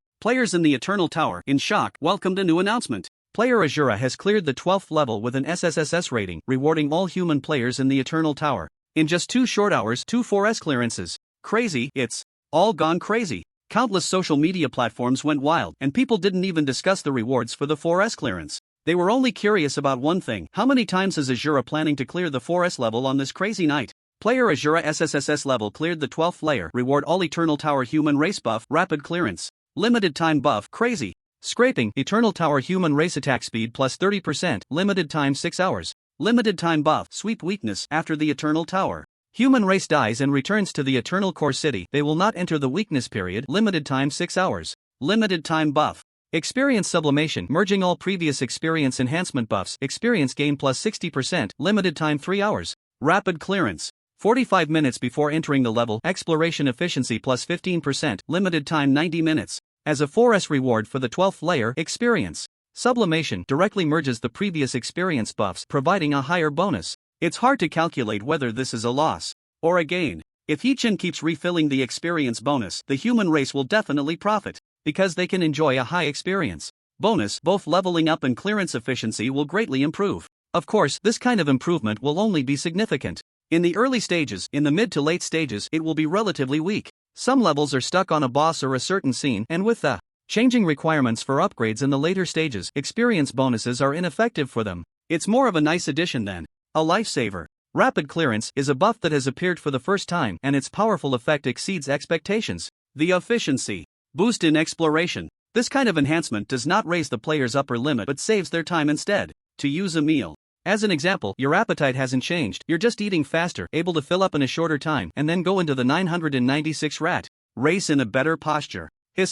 players in the Eternal Tower, in shock, welcomed a new announcement. Player Azura has cleared the 12th level with an SSS rating, rewarding all human players in the Eternal Tower. In just 2 short hours, 2 4S clearances. Crazy, it's all gone crazy. Countless social media platforms went wild, and people didn't even discuss the rewards for the 4S clearance. They were only curious about one thing: how many times is Azura planning to clear the 4S level on this crazy night? Player Azura SSS level cleared the 12th layer, reward all Eternal Tower human race buff, rapid clearance. Limited time buff, crazy. Scraping, Eternal Tower human race attack speed plus 30%, limited time 6 hours. Limited time buff, Sweep Weakness. After the Eternal Tower Human race dies and returns to the Eternal Core City. They will not enter the weakness period. Limited time 6 hours. Limited time buff. Experience sublimation, merging all previous experience enhancement buffs. Experience gain plus 60%. Limited time 3 hours. Rapid clearance. 45 minutes before entering the level. Exploration efficiency plus 15%. Limited time 90 minutes. As a 4S reward for the 12th layer, experience. Sublimation directly merges the previous experience buffs, providing a higher bonus. It's hard to calculate whether this is a loss or a gain. If Yichen keeps refilling the experience bonus, the human race will definitely profit, because they can enjoy a high experience bonus. Both leveling up and clearance efficiency will greatly improve. Of course, this kind of improvement will only be significant in the early stages. In the mid to late stages, it will be relatively weak. Some levels are stuck on a boss or a certain scene, and with the changing requirements for upgrades in the later stages, experience bonuses are ineffective for them. It's more of a nice addition than a lifesaver. Rapid clearance is a buff that has appeared for the first time, and its powerful effect exceeds expectations. The efficiency boost in exploration. This kind of enhancement does not raise the player's upper limit but saves their time instead. To use a meal. As an example, your appetite hasn't changed, you're just eating faster, able to fill up in a shorter time, and then go into the 996 rat race in a better posture.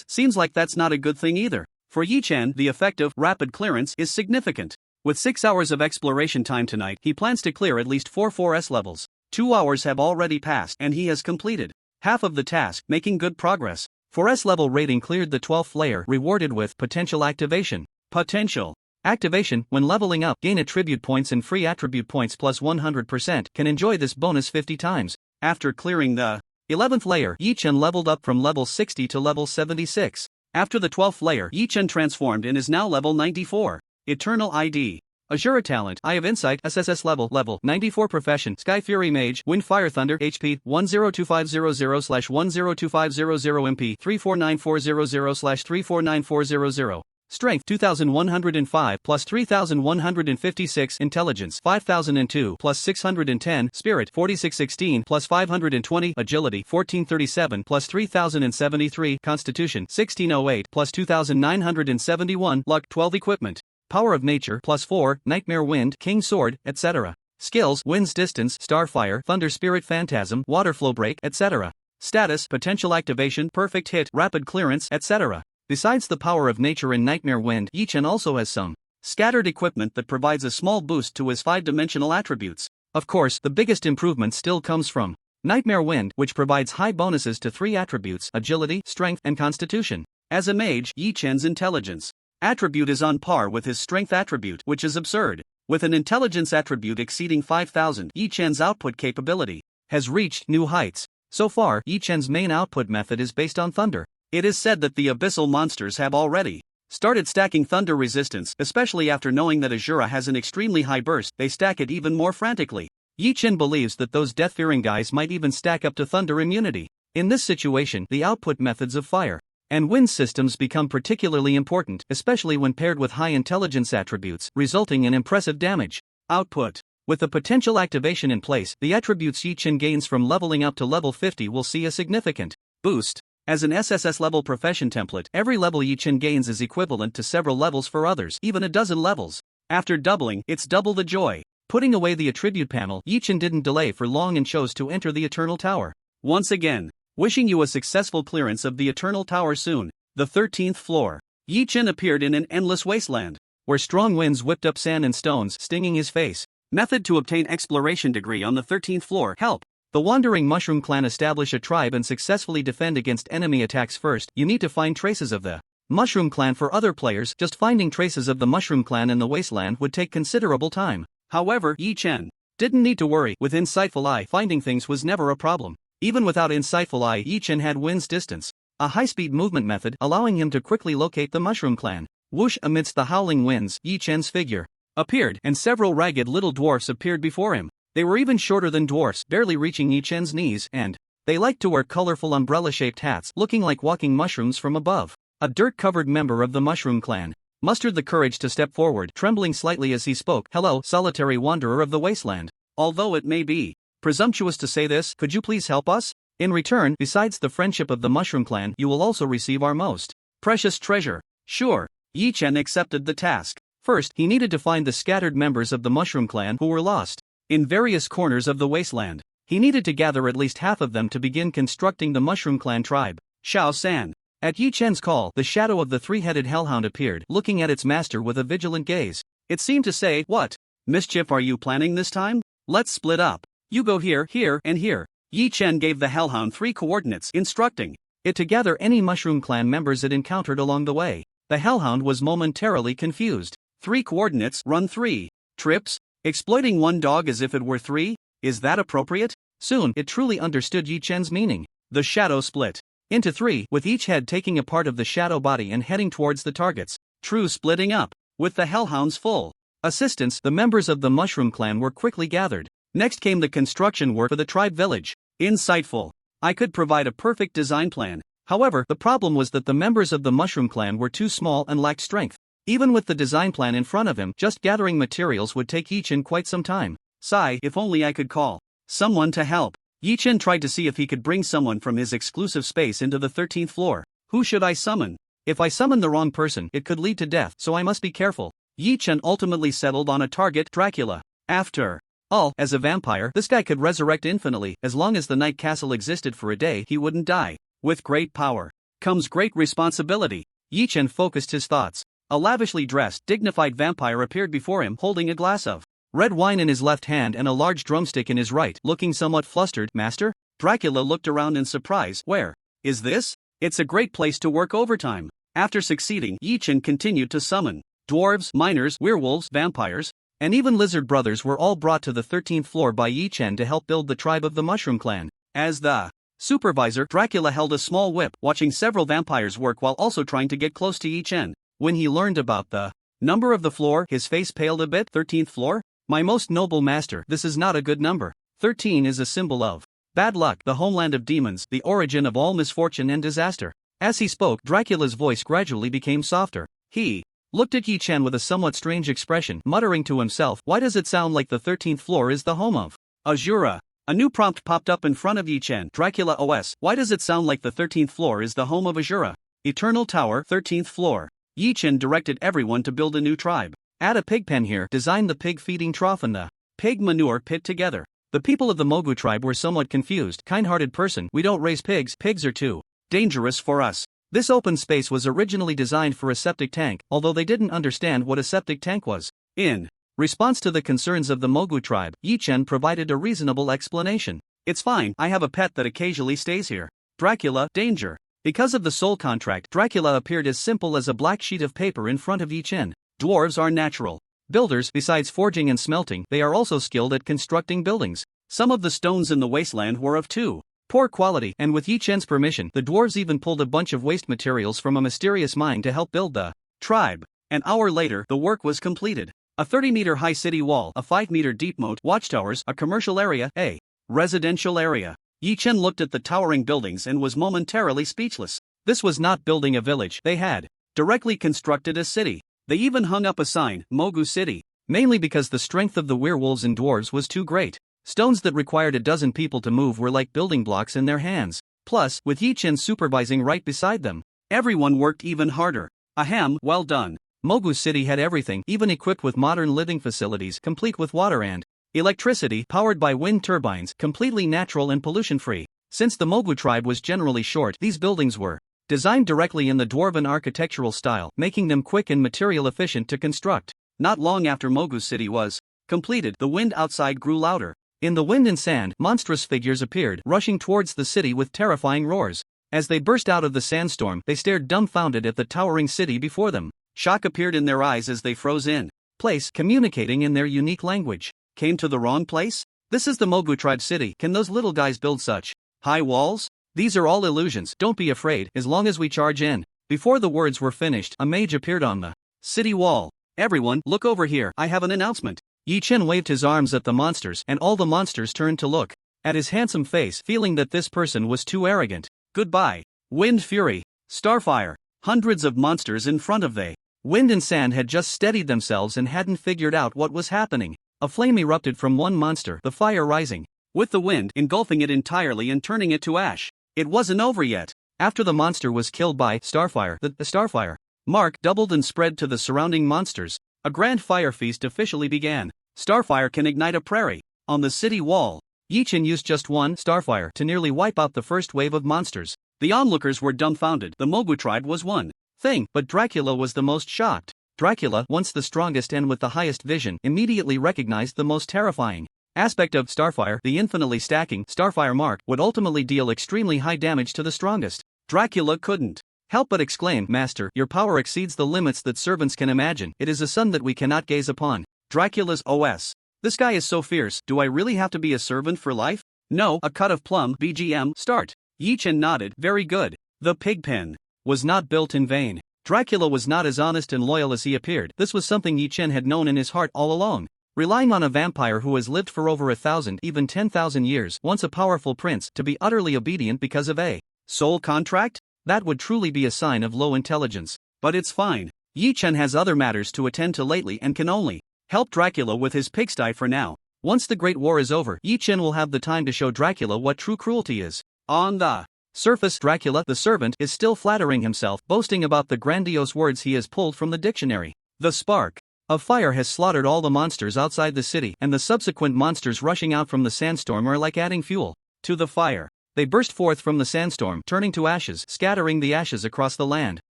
Seems like that's not a good thing either. For Yichen, the effect of rapid clearance is significant. With 6 hours of exploration time tonight, he plans to clear at least 4 4S levels. 2 hours have already passed, and he has completed half of the task, making good progress. 4S level rating cleared the 12th layer, rewarded with potential activation. Potential activation, when leveling up, gain attribute points and free attribute points plus 100%, can enjoy this bonus 50 times. After clearing the 11th layer, Yichen leveled up from level 60 to level 76. After the 12th layer, Yichen transformed and is now level 94. Eternal ID. Azura talent, Eye of Insight, SSS level 94 profession, Sky Fury Mage, Wind Fire Thunder, HP, 102500/102500 MP, 349400/349400. Strength 2105 plus 3156, Intelligence 5002 plus 610, Spirit 4616 plus 520, Agility 1437 plus 3073, Constitution 1608 plus 2971, Luck 12, Equipment, Power of Nature plus 4, Nightmare Wind, King Sword, etc. Skills: Wind's Distance, Starfire, Thunder Spirit Phantasm, Water Flow Break, etc. Status: Potential Activation, Perfect Hit, Rapid Clearance, etc. Besides the power of nature in Nightmare Wind, Yichen also has some scattered equipment that provides a small boost to his 5-dimensional attributes. Of course, the biggest improvement still comes from Nightmare Wind, which provides high bonuses to 3 attributes: Agility, Strength, and Constitution. As a mage, Yichen's intelligence attribute is on par with his strength attribute, which is absurd. With an intelligence attribute exceeding 5,000, Yichen's output capability has reached new heights. So far, Yichen's main output method is based on thunder. It is said that the abyssal monsters have already started stacking thunder resistance, especially after knowing that Azura has an extremely high burst. They stack it even more frantically. Yichen believes that those death-fearing guys might even stack up to thunder immunity. In this situation, the output methods of fire and wind systems become particularly important, especially when paired with high intelligence attributes, resulting in impressive damage output. With the potential activation in place, the attributes Yichen gains from leveling up to level 50 will see a significant boost. As an SSS level profession template, every level Yichen gains is equivalent to several levels for others, even a dozen levels. After doubling, it's double the joy. Putting away the attribute panel, Yichen didn't delay for long and chose to enter the Eternal Tower. Once again, wishing you a successful clearance of the Eternal Tower soon. The 13th floor. Yichen appeared in an endless wasteland, where strong winds whipped up sand and stones, stinging his face. Method to obtain exploration degree on the 13th floor. Help. The Wandering Mushroom Clan establish a tribe and successfully defend against enemy attacks. First, you need to find traces of the Mushroom Clan. For other players, just finding traces of the Mushroom Clan in the wasteland would take considerable time. However, Yichen didn't need to worry. With Insightful Eye, finding things was never a problem. Even without Insightful Eye, Yichen had Wind's Distance, a high-speed movement method allowing him to quickly locate the Mushroom Clan. Whoosh! Amidst the howling winds, Yichen's figure appeared, and several ragged little dwarfs appeared before him. They were even shorter than dwarfs, barely reaching Yichen's knees, and they liked to wear colorful umbrella-shaped hats, looking like walking mushrooms from above. A dirt-covered member of the Mushroom Clan mustered the courage to step forward, trembling slightly as he spoke. "Hello, solitary wanderer of the wasteland. Although it may be presumptuous to say this, could you please help us? In return, besides the friendship of the Mushroom Clan, you will also receive our most precious treasure." Sure. Yichen accepted the task. First, he needed to find the scattered members of the Mushroom Clan who were lost in various corners of the wasteland. He needed to gather at least half of them to begin constructing the Mushroom Clan tribe. Xiao-san. At Yi Chen's call, the shadow of the three-headed hellhound appeared, looking at its master with a vigilant gaze. It seemed to say, "What mischief are you planning this time? Let's split up. You go here, here, and here." Yi Chen gave the hellhound 3 coordinates, instructing it to gather any Mushroom Clan members it encountered along the way. The hellhound was momentarily confused. 3 coordinates, run 3 trips, exploiting 1 dog as if it were 3? Is that appropriate? Soon, it truly understood Yi Chen's meaning. The shadow split into 3, with each head taking a part of the shadow body and heading towards the targets. True splitting up. With the hellhound's full assistance, the members of the Mushroom Clan were quickly gathered. Next came the construction work for the tribe village. Insightful. I could provide a perfect design plan. However, the problem was that the members of the Mushroom Clan were too small and lacked strength. Even with the design plan in front of him, just gathering materials would take Yi Chen quite some time. Sigh, if only I could call someone to help. Yi Chen tried to see if he could bring someone from his exclusive space into the 13th floor. Who should I summon? If I summon the wrong person, it could lead to death, so I must be careful. Yi Chen ultimately settled on a target, Dracula. After all, as a vampire, this guy could resurrect infinitely. As long as the Night Castle existed for a day, he wouldn't die. With great power comes great responsibility. Yi Chen focused his thoughts. A lavishly dressed, dignified vampire appeared before him, holding a glass of red wine in his left hand and a large drumstick in his right, looking somewhat flustered. Master? Dracula looked around in surprise. Where is this? It's a great place to work overtime. After succeeding, Yi Chen continued to summon dwarves, miners, werewolves, vampires, and even lizard brothers were all brought to the 13th floor by Yi Chen to help build the tribe of the Mushroom Clan. As the supervisor, Dracula held a small whip, watching several vampires work while also trying to get close to Yi Chen. When he learned about the number of the floor, his face paled a bit. 13th floor? My most noble master, this is not a good number. 13 is a symbol of bad luck, the homeland of demons, the origin of all misfortune and disaster. As he spoke, Dracula's voice gradually became softer. He looked at Yi Chen with a somewhat strange expression, muttering to himself, why does it sound like the 13th floor is the home of Azura? A new prompt popped up in front of Yi Chen. Dracula OS, why does it sound like the 13th floor is the home of Azura? Eternal Tower, 13th floor. Yi Chen directed everyone to build a new tribe. Add a pig pen here, design the pig feeding trough and the pig manure pit together. The people of the Mogu tribe were somewhat confused. Kind-hearted person, we don't raise pigs, pigs are too dangerous for us. This open space was originally designed for a septic tank, although they didn't understand what a septic tank was. In response to the concerns of the Mogu tribe, Yi Chen provided a reasonable explanation. It's fine, I have a pet that occasionally stays here. Dracula, danger. Because of the soul contract, Dracula appeared as simple as a black sheet of paper in front of Yi Chen. Dwarves are natural builders. Besides forging and smelting, they are also skilled at constructing buildings. Some of the stones in the wasteland were of too poor quality, and with Yi Chen's permission, the dwarves even pulled a bunch of waste materials from a mysterious mine to help build the tribe. An hour later, the work was completed. A 30-meter-high city wall, a 5-meter-deep moat, watchtowers, a commercial area, a residential area. Yi Chen looked at the towering buildings and was momentarily speechless. This was not building a village, they had directly constructed a city. They even hung up a sign, Mogu City. Mainly because the strength of the werewolves and dwarves was too great. Stones that required a dozen people to move were like building blocks in their hands. Plus, with Yi Chen supervising right beside them, everyone worked even harder. Ahem, well done. Mogu City had everything, even equipped with modern living facilities, complete with water and electricity, powered by wind turbines, completely natural and pollution-free. Since the Mogu tribe was generally short, these buildings were designed directly in the dwarven architectural style, making them quick and material efficient to construct. Not long after Mogu City was completed, the wind outside grew louder. In the wind and sand, monstrous figures appeared, rushing towards the city with terrifying roars. As they burst out of the sandstorm, they stared dumbfounded at the towering city before them. Shock appeared in their eyes as they froze in place, communicating in their unique language. Came to the wrong place? This is the Mogu tribe city. Can those little guys build such high walls? These are all illusions. Don't be afraid, as long as we charge in. Before the words were finished, a mage appeared on the city wall. Everyone, look over here, I have an announcement. Yi Chen waved his arms at the monsters, and all the monsters turned to look at his handsome face, feeling that this person was too arrogant. Goodbye. Wind Fury, Starfire, hundreds of monsters in front of the wind and sand had just steadied themselves and hadn't figured out what was happening. A flame erupted from one monster, the fire rising with the wind, engulfing it entirely and turning it to ash. It wasn't over yet. After the monster was killed by Starfire, the Starfire mark doubled and spread to the surrounding monsters. A grand fire feast officially began. Starfire can ignite a prairie. On the city wall, Yi-Chin used just one Starfire to nearly wipe out the first wave of monsters. The onlookers were dumbfounded. The Mogu tribe was one thing, But Dracula was the most shocked. Dracula, once the strongest and with the highest vision, immediately recognized the most terrifying aspect of Starfire. The infinitely stacking Starfire mark would ultimately deal extremely high damage to the strongest. Dracula couldn't help but exclaim, "Master, your power exceeds the limits that servants can imagine. It is a sun that we cannot gaze upon." Dracula's OS. "This guy is so fierce, do I really have to be a servant for life?" "No, a cut of plum, BGM, start." Yi-Chin nodded, "Very good." The pigpen was not built in vain. Dracula was not as honest and loyal as he appeared. This was something Yi-Chin had known in his heart all along. Relying on a vampire who has lived for over 1,000, even 10,000 years, once a powerful prince, to be utterly obedient because of a soul contract? That would truly be a sign of low intelligence. But it's fine. Yi-Chin has other matters to attend to lately and can only help Dracula with his pigsty for now. Once the Great War is over, Yi-Chin will have the time to show Dracula what true cruelty is. On the surface, Dracula, the servant, is still flattering himself, boasting about the grandiose words he has pulled from the dictionary. The spark of fire has slaughtered all the monsters outside the city, and the subsequent monsters rushing out from the sandstorm are like adding fuel to the fire. They burst forth from the sandstorm, turning to ashes, scattering the ashes across the land.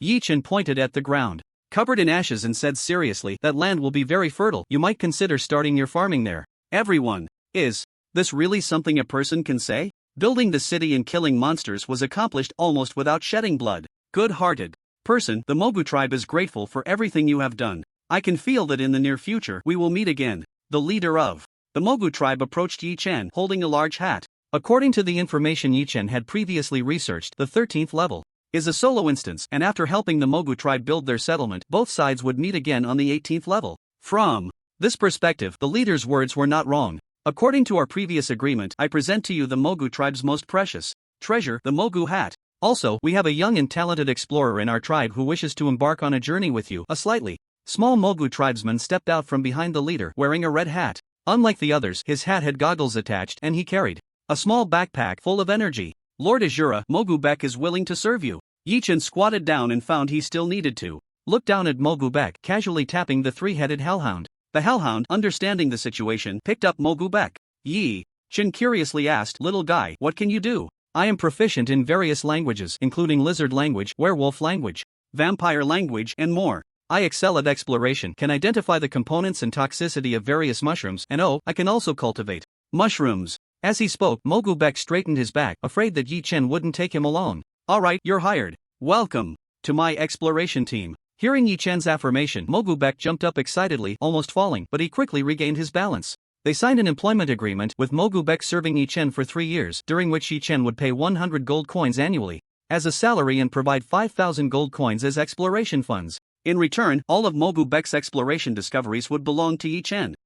Yi-Chin pointed at the ground, covered in ashes, and said seriously, "That land will be very fertile. You might consider starting your farming there." Everyone is this really something a person can say? Building the city and killing monsters was accomplished almost without shedding blood. Good-hearted person, the Mogu tribe is grateful for everything you have done. I can feel that in the near future we will meet again. The leader of the Mogu tribe approached Yi-Chin, holding a large hat. According to the information Yi-Chin had previously researched, the 13th level is a solo instance, and after helping the Mogu tribe build their settlement, both sides would meet again on the 18th level. From this perspective, the leader's words were not wrong. According to our previous agreement, I present to you the Mogu tribe's most precious treasure, the Mogu hat. Also, we have a young and talented explorer in our tribe who wishes to embark on a journey with you. A slightly small Mogu tribesman stepped out from behind the leader, wearing a red hat. Unlike the others, his hat had goggles attached, and he carried a small backpack full of energy. "Lord Azura, Mogu Bek is willing to serve you." Yi-Chin squatted down and found he still needed to look down at Mogu Bek, casually tapping the three-headed hellhound. The hellhound, understanding the situation, picked up Mogu Bek. Yi-Chin curiously asked, "Little guy, what can you do?" "I am proficient in various languages, including lizard language, werewolf language, vampire language, and more. I excel at exploration, can identify the components and toxicity of various mushrooms, and oh, I can also cultivate mushrooms." As he spoke, Mogu Bek straightened his back, afraid that Yi-Chin wouldn't take him along. "Alright, you're hired. Welcome to my exploration team." Hearing Yi-Chin's affirmation, Mogu Bek jumped up excitedly, almost falling, but he quickly regained his balance. They signed an employment agreement, with Mogu Bek serving Yi-Chin for 3 years, during which Yi-Chin would pay 100 gold coins annually as a salary and provide 5,000 gold coins as exploration funds. In return, all of Mogu Bek's exploration discoveries would belong to Yi-Chin.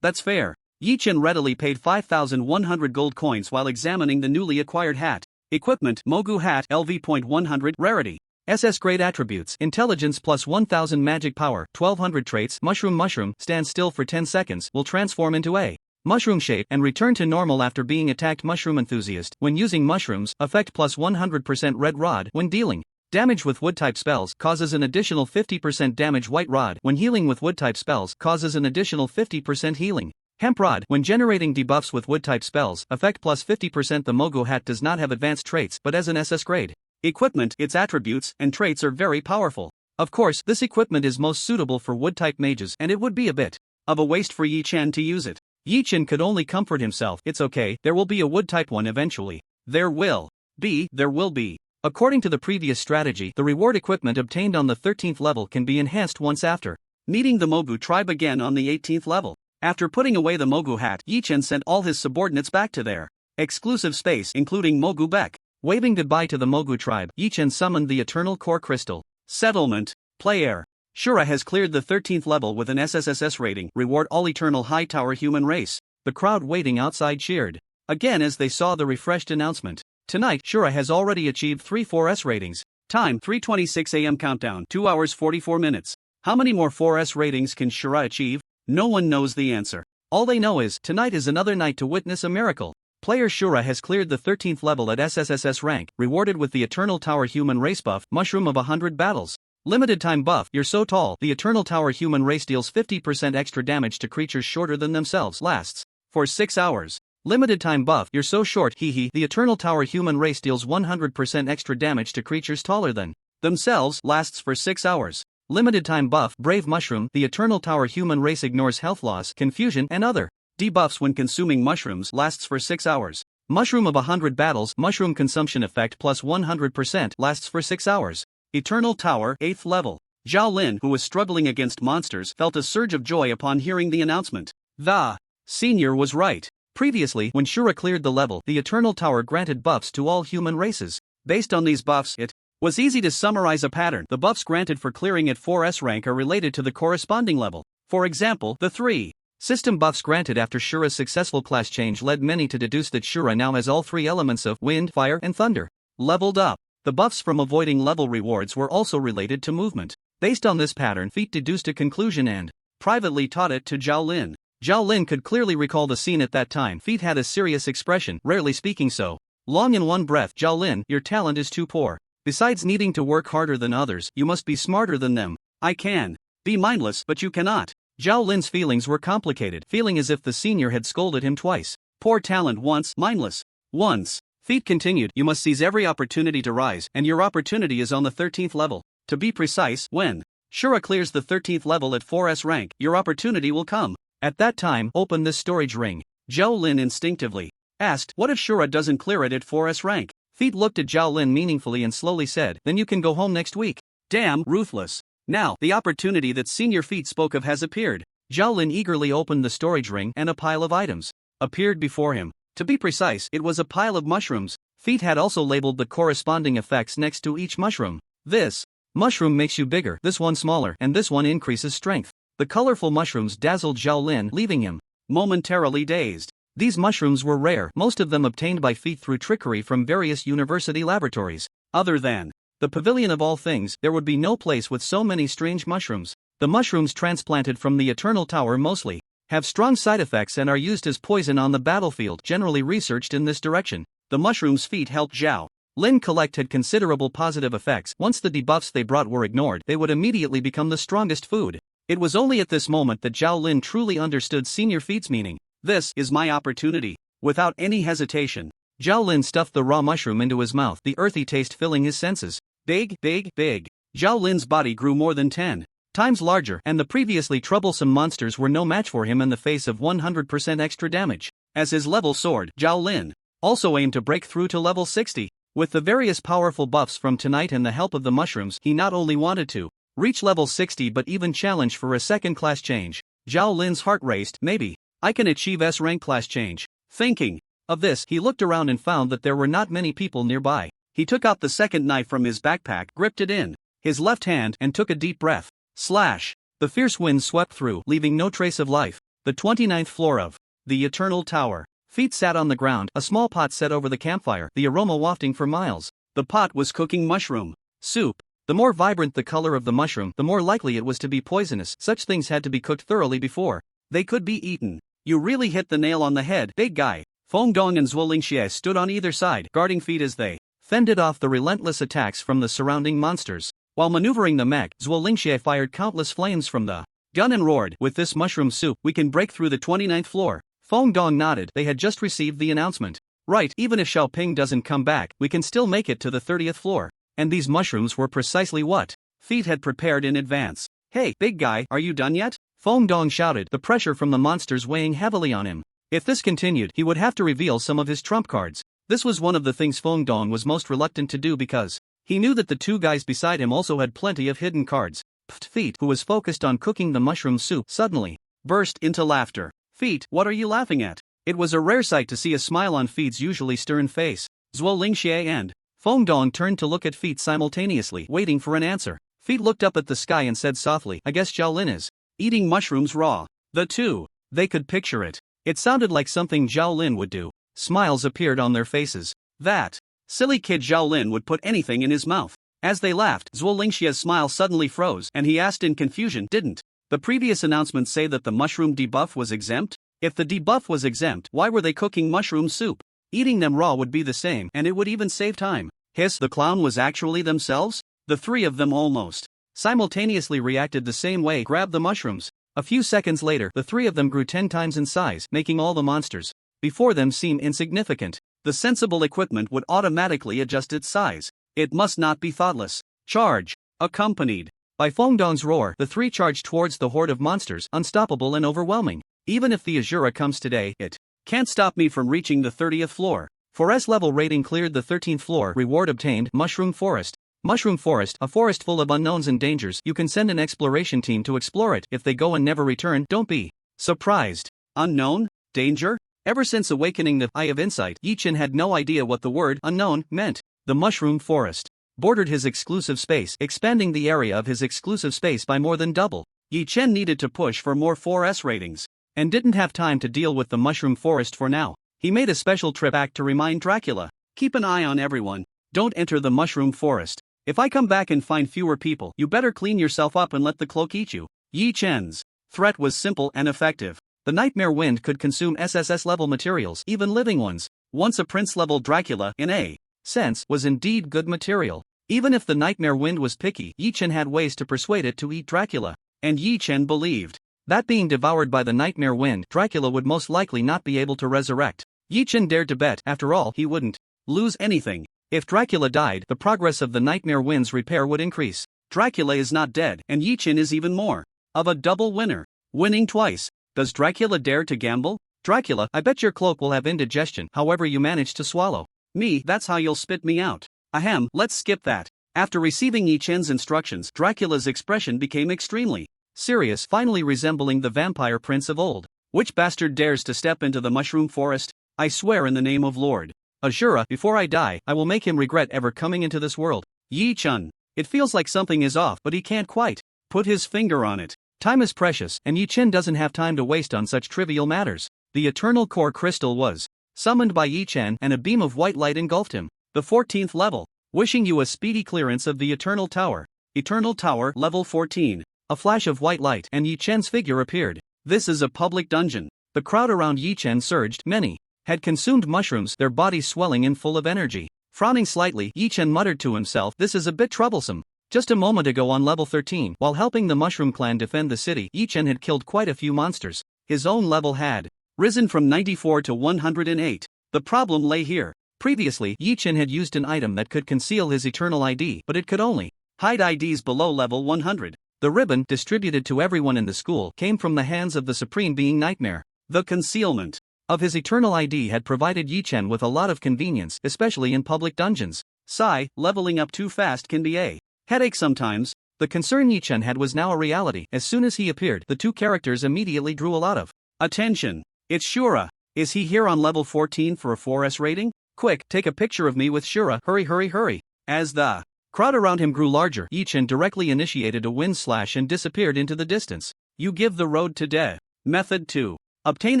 That's fair. Yi-Chin readily paid 5,100 gold coins while examining the newly acquired hat. Equipment: Mogu hat, LV.100, rarity. SS grade attributes: intelligence plus 1000 magic power, 1200 traits. Mushroom stand still for 10 seconds, will transform into a mushroom shape and return to normal after being attacked. Mushroom enthusiast: when using mushrooms, effect plus 100% red rod. When dealing damage with wood type spells, causes an additional 50% damage. White rod: when healing with wood type spells, causes an additional 50% healing. Hemp rod: when generating debuffs with wood type spells, effect plus 50%. The Mogu hat does not have advanced traits but as an SS grade equipment, its attributes and traits are very powerful. Of course, this equipment is most suitable for wood type mages, and it would be a bit of a waste for Yi-Chin to use it. Yi-Chin could only comfort himself, "It's okay, there will be a wood type one eventually." There will be. According to the previous strategy, the reward equipment obtained on the 13th level can be enhanced once after meeting the Mogu tribe again on the 18th level. After putting away the Mogu hat, Yi-Chin sent all his subordinates back to their exclusive space, including Mogu Bek. Waving goodbye to the Mogu tribe, Yi-Chin summoned the Eternal Core Crystal. Settlement. Player Shura has cleared the 13th level with an SSS rating. Reward all Eternal High Tower human race. The crowd waiting outside cheered again as they saw the refreshed announcement. Tonight, Shura has already achieved 3 4S ratings. Time: 3:26 AM. Countdown: 2 hours 44 minutes. How many more 4S ratings can Shura achieve? No one knows the answer. All they know is, tonight is another night to witness a miracle. Player Shura has cleared the 13th level at SSS rank, rewarded with the Eternal Tower human race buff, mushroom of 100 battles. Limited time buff: you're so tall. The Eternal Tower human race deals 50% extra damage to creatures shorter than themselves. Lasts for 6 hours. Limited time buff, you're so short, hehe. The Eternal Tower human race deals 100% extra damage to creatures taller than themselves, lasts for 6 hours. Limited time buff, Brave Mushroom, the Eternal Tower human race ignores health loss, confusion, and other debuffs when consuming mushrooms, lasts for 6 hours. Mushroom of 100 battles, mushroom consumption effect plus 100%, lasts for 6 hours. Eternal Tower, 8th level. Zhao Lin, who was struggling against monsters, felt a surge of joy upon hearing the announcement. The senior was right. Previously, when Shura cleared the level, the Eternal Tower granted buffs to all human races. Based on these buffs, it was easy to summarize a pattern. The buffs granted for clearing at 4S rank are related to the corresponding level. For example, the 3 system buffs granted after Shura's successful class change led many to deduce that Shura now has all 3 elements of wind, fire, and thunder leveled up. The buffs from avoiding level rewards were also related to movement. Based on this pattern, Feet deduced a conclusion and privately taught it to Zhao Lin. Zhao Lin could clearly recall the scene at that time. Feet had a serious expression, rarely speaking so long in one breath. Zhao Lin, your talent is too poor. Besides needing to work harder than others, you must be smarter than them. I can be mindless, but you cannot. Zhao Lin's feelings were complicated, feeling as if the senior had scolded him twice. Poor talent once, mindless once. Feet continued, you must seize every opportunity to rise, and your opportunity is on the 13th level. To be precise, when Shura clears the 13th level at 4S rank, your opportunity will come. At that time, open this storage ring. Zhao Lin instinctively asked, what if Shura doesn't clear it at 4S rank? Feet looked at Zhao Lin meaningfully and slowly said, then you can go home next week. Damn, ruthless. Now, the opportunity that Senior Feet spoke of has appeared. Zhao Lin eagerly opened the storage ring and a pile of items appeared before him. To be precise, it was a pile of mushrooms. Feet had also labeled the corresponding effects next to each mushroom. This mushroom makes you bigger, this one smaller, and this one increases strength. The colorful mushrooms dazzled Zhao Lin, leaving him momentarily dazed. These mushrooms were rare, most of them obtained by Feet through trickery from various university laboratories. Other than the pavilion of all things, there would be no place with so many strange mushrooms. The mushrooms transplanted from the Eternal Tower mostly have strong side effects and are used as poison on the battlefield, generally researched in this direction. The mushrooms Feet helped Zhao Lin collect had considerable positive effects. Once the debuffs they brought were ignored, they would immediately become the strongest food. It was only at this moment that Zhao Lin truly understood Senior Feet's meaning. This is my opportunity. Without any hesitation, Zhao Lin stuffed the raw mushroom into his mouth, the earthy taste filling his senses. Big, big, big. Zhao Lin's body grew more than 10 times larger, and the previously troublesome monsters were no match for him in the face of 100% extra damage. As his level soared, Zhao Lin also aimed to break through to level 60. With the various powerful buffs from tonight and the help of the mushrooms, he not only wanted to reach level 60 but even challenge for a second class change. Zhao Lin's heart raced. Maybe I can achieve S rank class change. Thinking of this, he looked around and found that there were not many people nearby. He took out the second knife from his backpack, gripped it in his left hand, and took a deep breath. Slash! The fierce wind swept through, leaving no trace of life. The 29th floor of the Eternal Tower. Feet sat on the ground, a small pot set over the campfire, the aroma wafting for miles. The pot was cooking mushroom soup. The more vibrant the color of the mushroom, the more likely it was to be poisonous. Such things had to be cooked thoroughly before they could be eaten. You really hit the nail on the head, big guy. Feng Dong and Zhuo Lingxie stood on either side, guarding Feet as they fended off the relentless attacks from the surrounding monsters. While maneuvering the mech, Zhuo Lingxie fired countless flames from the gun and roared, with this mushroom soup, we can break through the 29th floor. Feng Dong nodded. They had just received the announcement. Right, even if Xiaoping doesn't come back, we can still make it to the 30th floor. And these mushrooms were precisely what Feet had prepared in advance. Hey, big guy, are you done yet? Feng Dong shouted, the pressure from the monsters weighing heavily on him. If this continued, he would have to reveal some of his trump cards. This was one of the things Feng Dong was most reluctant to do because he knew that the two guys beside him also had plenty of hidden cards. Feet, who was focused on cooking the mushroom soup, suddenly burst into laughter. Feet, what are you laughing at? It was a rare sight to see a smile on Feet's usually stern face. Zhuo Lingxie and Feng Dong turned to look at Feet simultaneously, waiting for an answer. Feet looked up at the sky and said softly, I guess Zhao Lin is eating mushrooms raw. The two, they could picture it. It sounded like something Zhao Lin would do. Smiles appeared on their faces. That silly kid Zhao Lin would put anything in his mouth. As they laughed, Zhuo Lingxie's smile suddenly froze, and he asked in confusion, didn't the previous announcement say that the mushroom debuff was exempt? If the debuff was exempt, why were they cooking mushroom soup? Eating them raw would be the same, and it would even save time. Hiss, the clown was actually themselves? The three of them almost simultaneously reacted the same way, grabbed the mushrooms. A few seconds later, the three of them grew 10 times in size, making all the monsters before them seem insignificant. The sensible equipment would automatically adjust its size. It must not be thoughtless. Charge. Accompanied by Fengdong's roar, the three charged towards the horde of monsters, unstoppable and overwhelming. Even if the Azura comes today, it can't stop me from reaching the 30th floor. For S-level rating cleared the 13th floor, reward obtained, Mushroom Forest. Mushroom Forest, a forest full of unknowns and dangers. You can send an exploration team to explore it. If they go and never return, don't be surprised. Unknown? Danger? Ever since awakening the Eye of Insight, Yichen had no idea what the word unknown meant. The Mushroom Forest bordered his exclusive space, expanding the area of his exclusive space by more than double. Yichen needed to push for more 4S ratings, and didn't have time to deal with the Mushroom Forest for now. He made a special trip back to remind Dracula, keep an eye on everyone. Don't enter the Mushroom Forest. If I come back and find fewer people, you better clean yourself up and let the cloak eat you. Yichen's threat was simple and effective. The Nightmare Wind could consume SSS level materials, even living ones. Once a prince level Dracula, in a sense, was indeed good material. Even if the Nightmare Wind was picky, Yichen had ways to persuade it to eat Dracula. And Yichen believed that being devoured by the Nightmare Wind, Dracula would most likely not be able to resurrect. Yichen dared to bet, after all, he wouldn't lose anything. If Dracula died, the progress of the Nightmare Wind's repair would increase. Dracula is not dead, and Yichen is even more of a double winner. Winning twice. Does Dracula dare to gamble? Dracula, I bet your cloak will have indigestion, however you manage to swallow me, that's how you'll spit me out. Ahem, let's skip that. After receiving Yichen's instructions, Dracula's expression became extremely serious, finally resembling the vampire prince of old. Which bastard dares to step into the Mushroom Forest? I swear in the name of Lord Azura, before I die, I will make him regret ever coming into this world. Yichen. It feels like something is off, but he can't quite put his finger on it. Time is precious, and Yichen doesn't have time to waste on such trivial matters. The Eternal Core Crystal was summoned by Yichen, and a beam of white light engulfed him. The 14th level. Wishing you a speedy clearance of the Eternal Tower. Eternal Tower, level 14. A flash of white light, and Yichen's figure appeared. This is a public dungeon. The crowd around Yichen surged. Many had consumed mushrooms, their bodies swelling and full of energy. Frowning slightly, Yichen muttered to himself, this is a bit troublesome. Just a moment ago on level 13, while helping the Mushroom Clan defend the city, Yichen had killed quite a few monsters. His own level had risen from 94 to 108. The problem lay here. Previously, Yichen had used an item that could conceal his eternal ID, but it could only hide IDs below level 100. The ribbon, distributed to everyone in the school, came from the hands of the Supreme Being Nightmare. The concealment of his eternal ID had provided Yichen with a lot of convenience, especially in public dungeons. Sigh, leveling up too fast can be a headache sometimes. The concern Yichen had was now a reality. As soon as he appeared, the two characters immediately drew a lot of attention. It's Shura. Is he here on level 14 for a 4S rating? Quick, take a picture of me with Shura, hurry hurry hurry. As the crowd around him grew larger, Yichen directly initiated a wind slash and disappeared into the distance. You give the road to death. Method 2. Obtain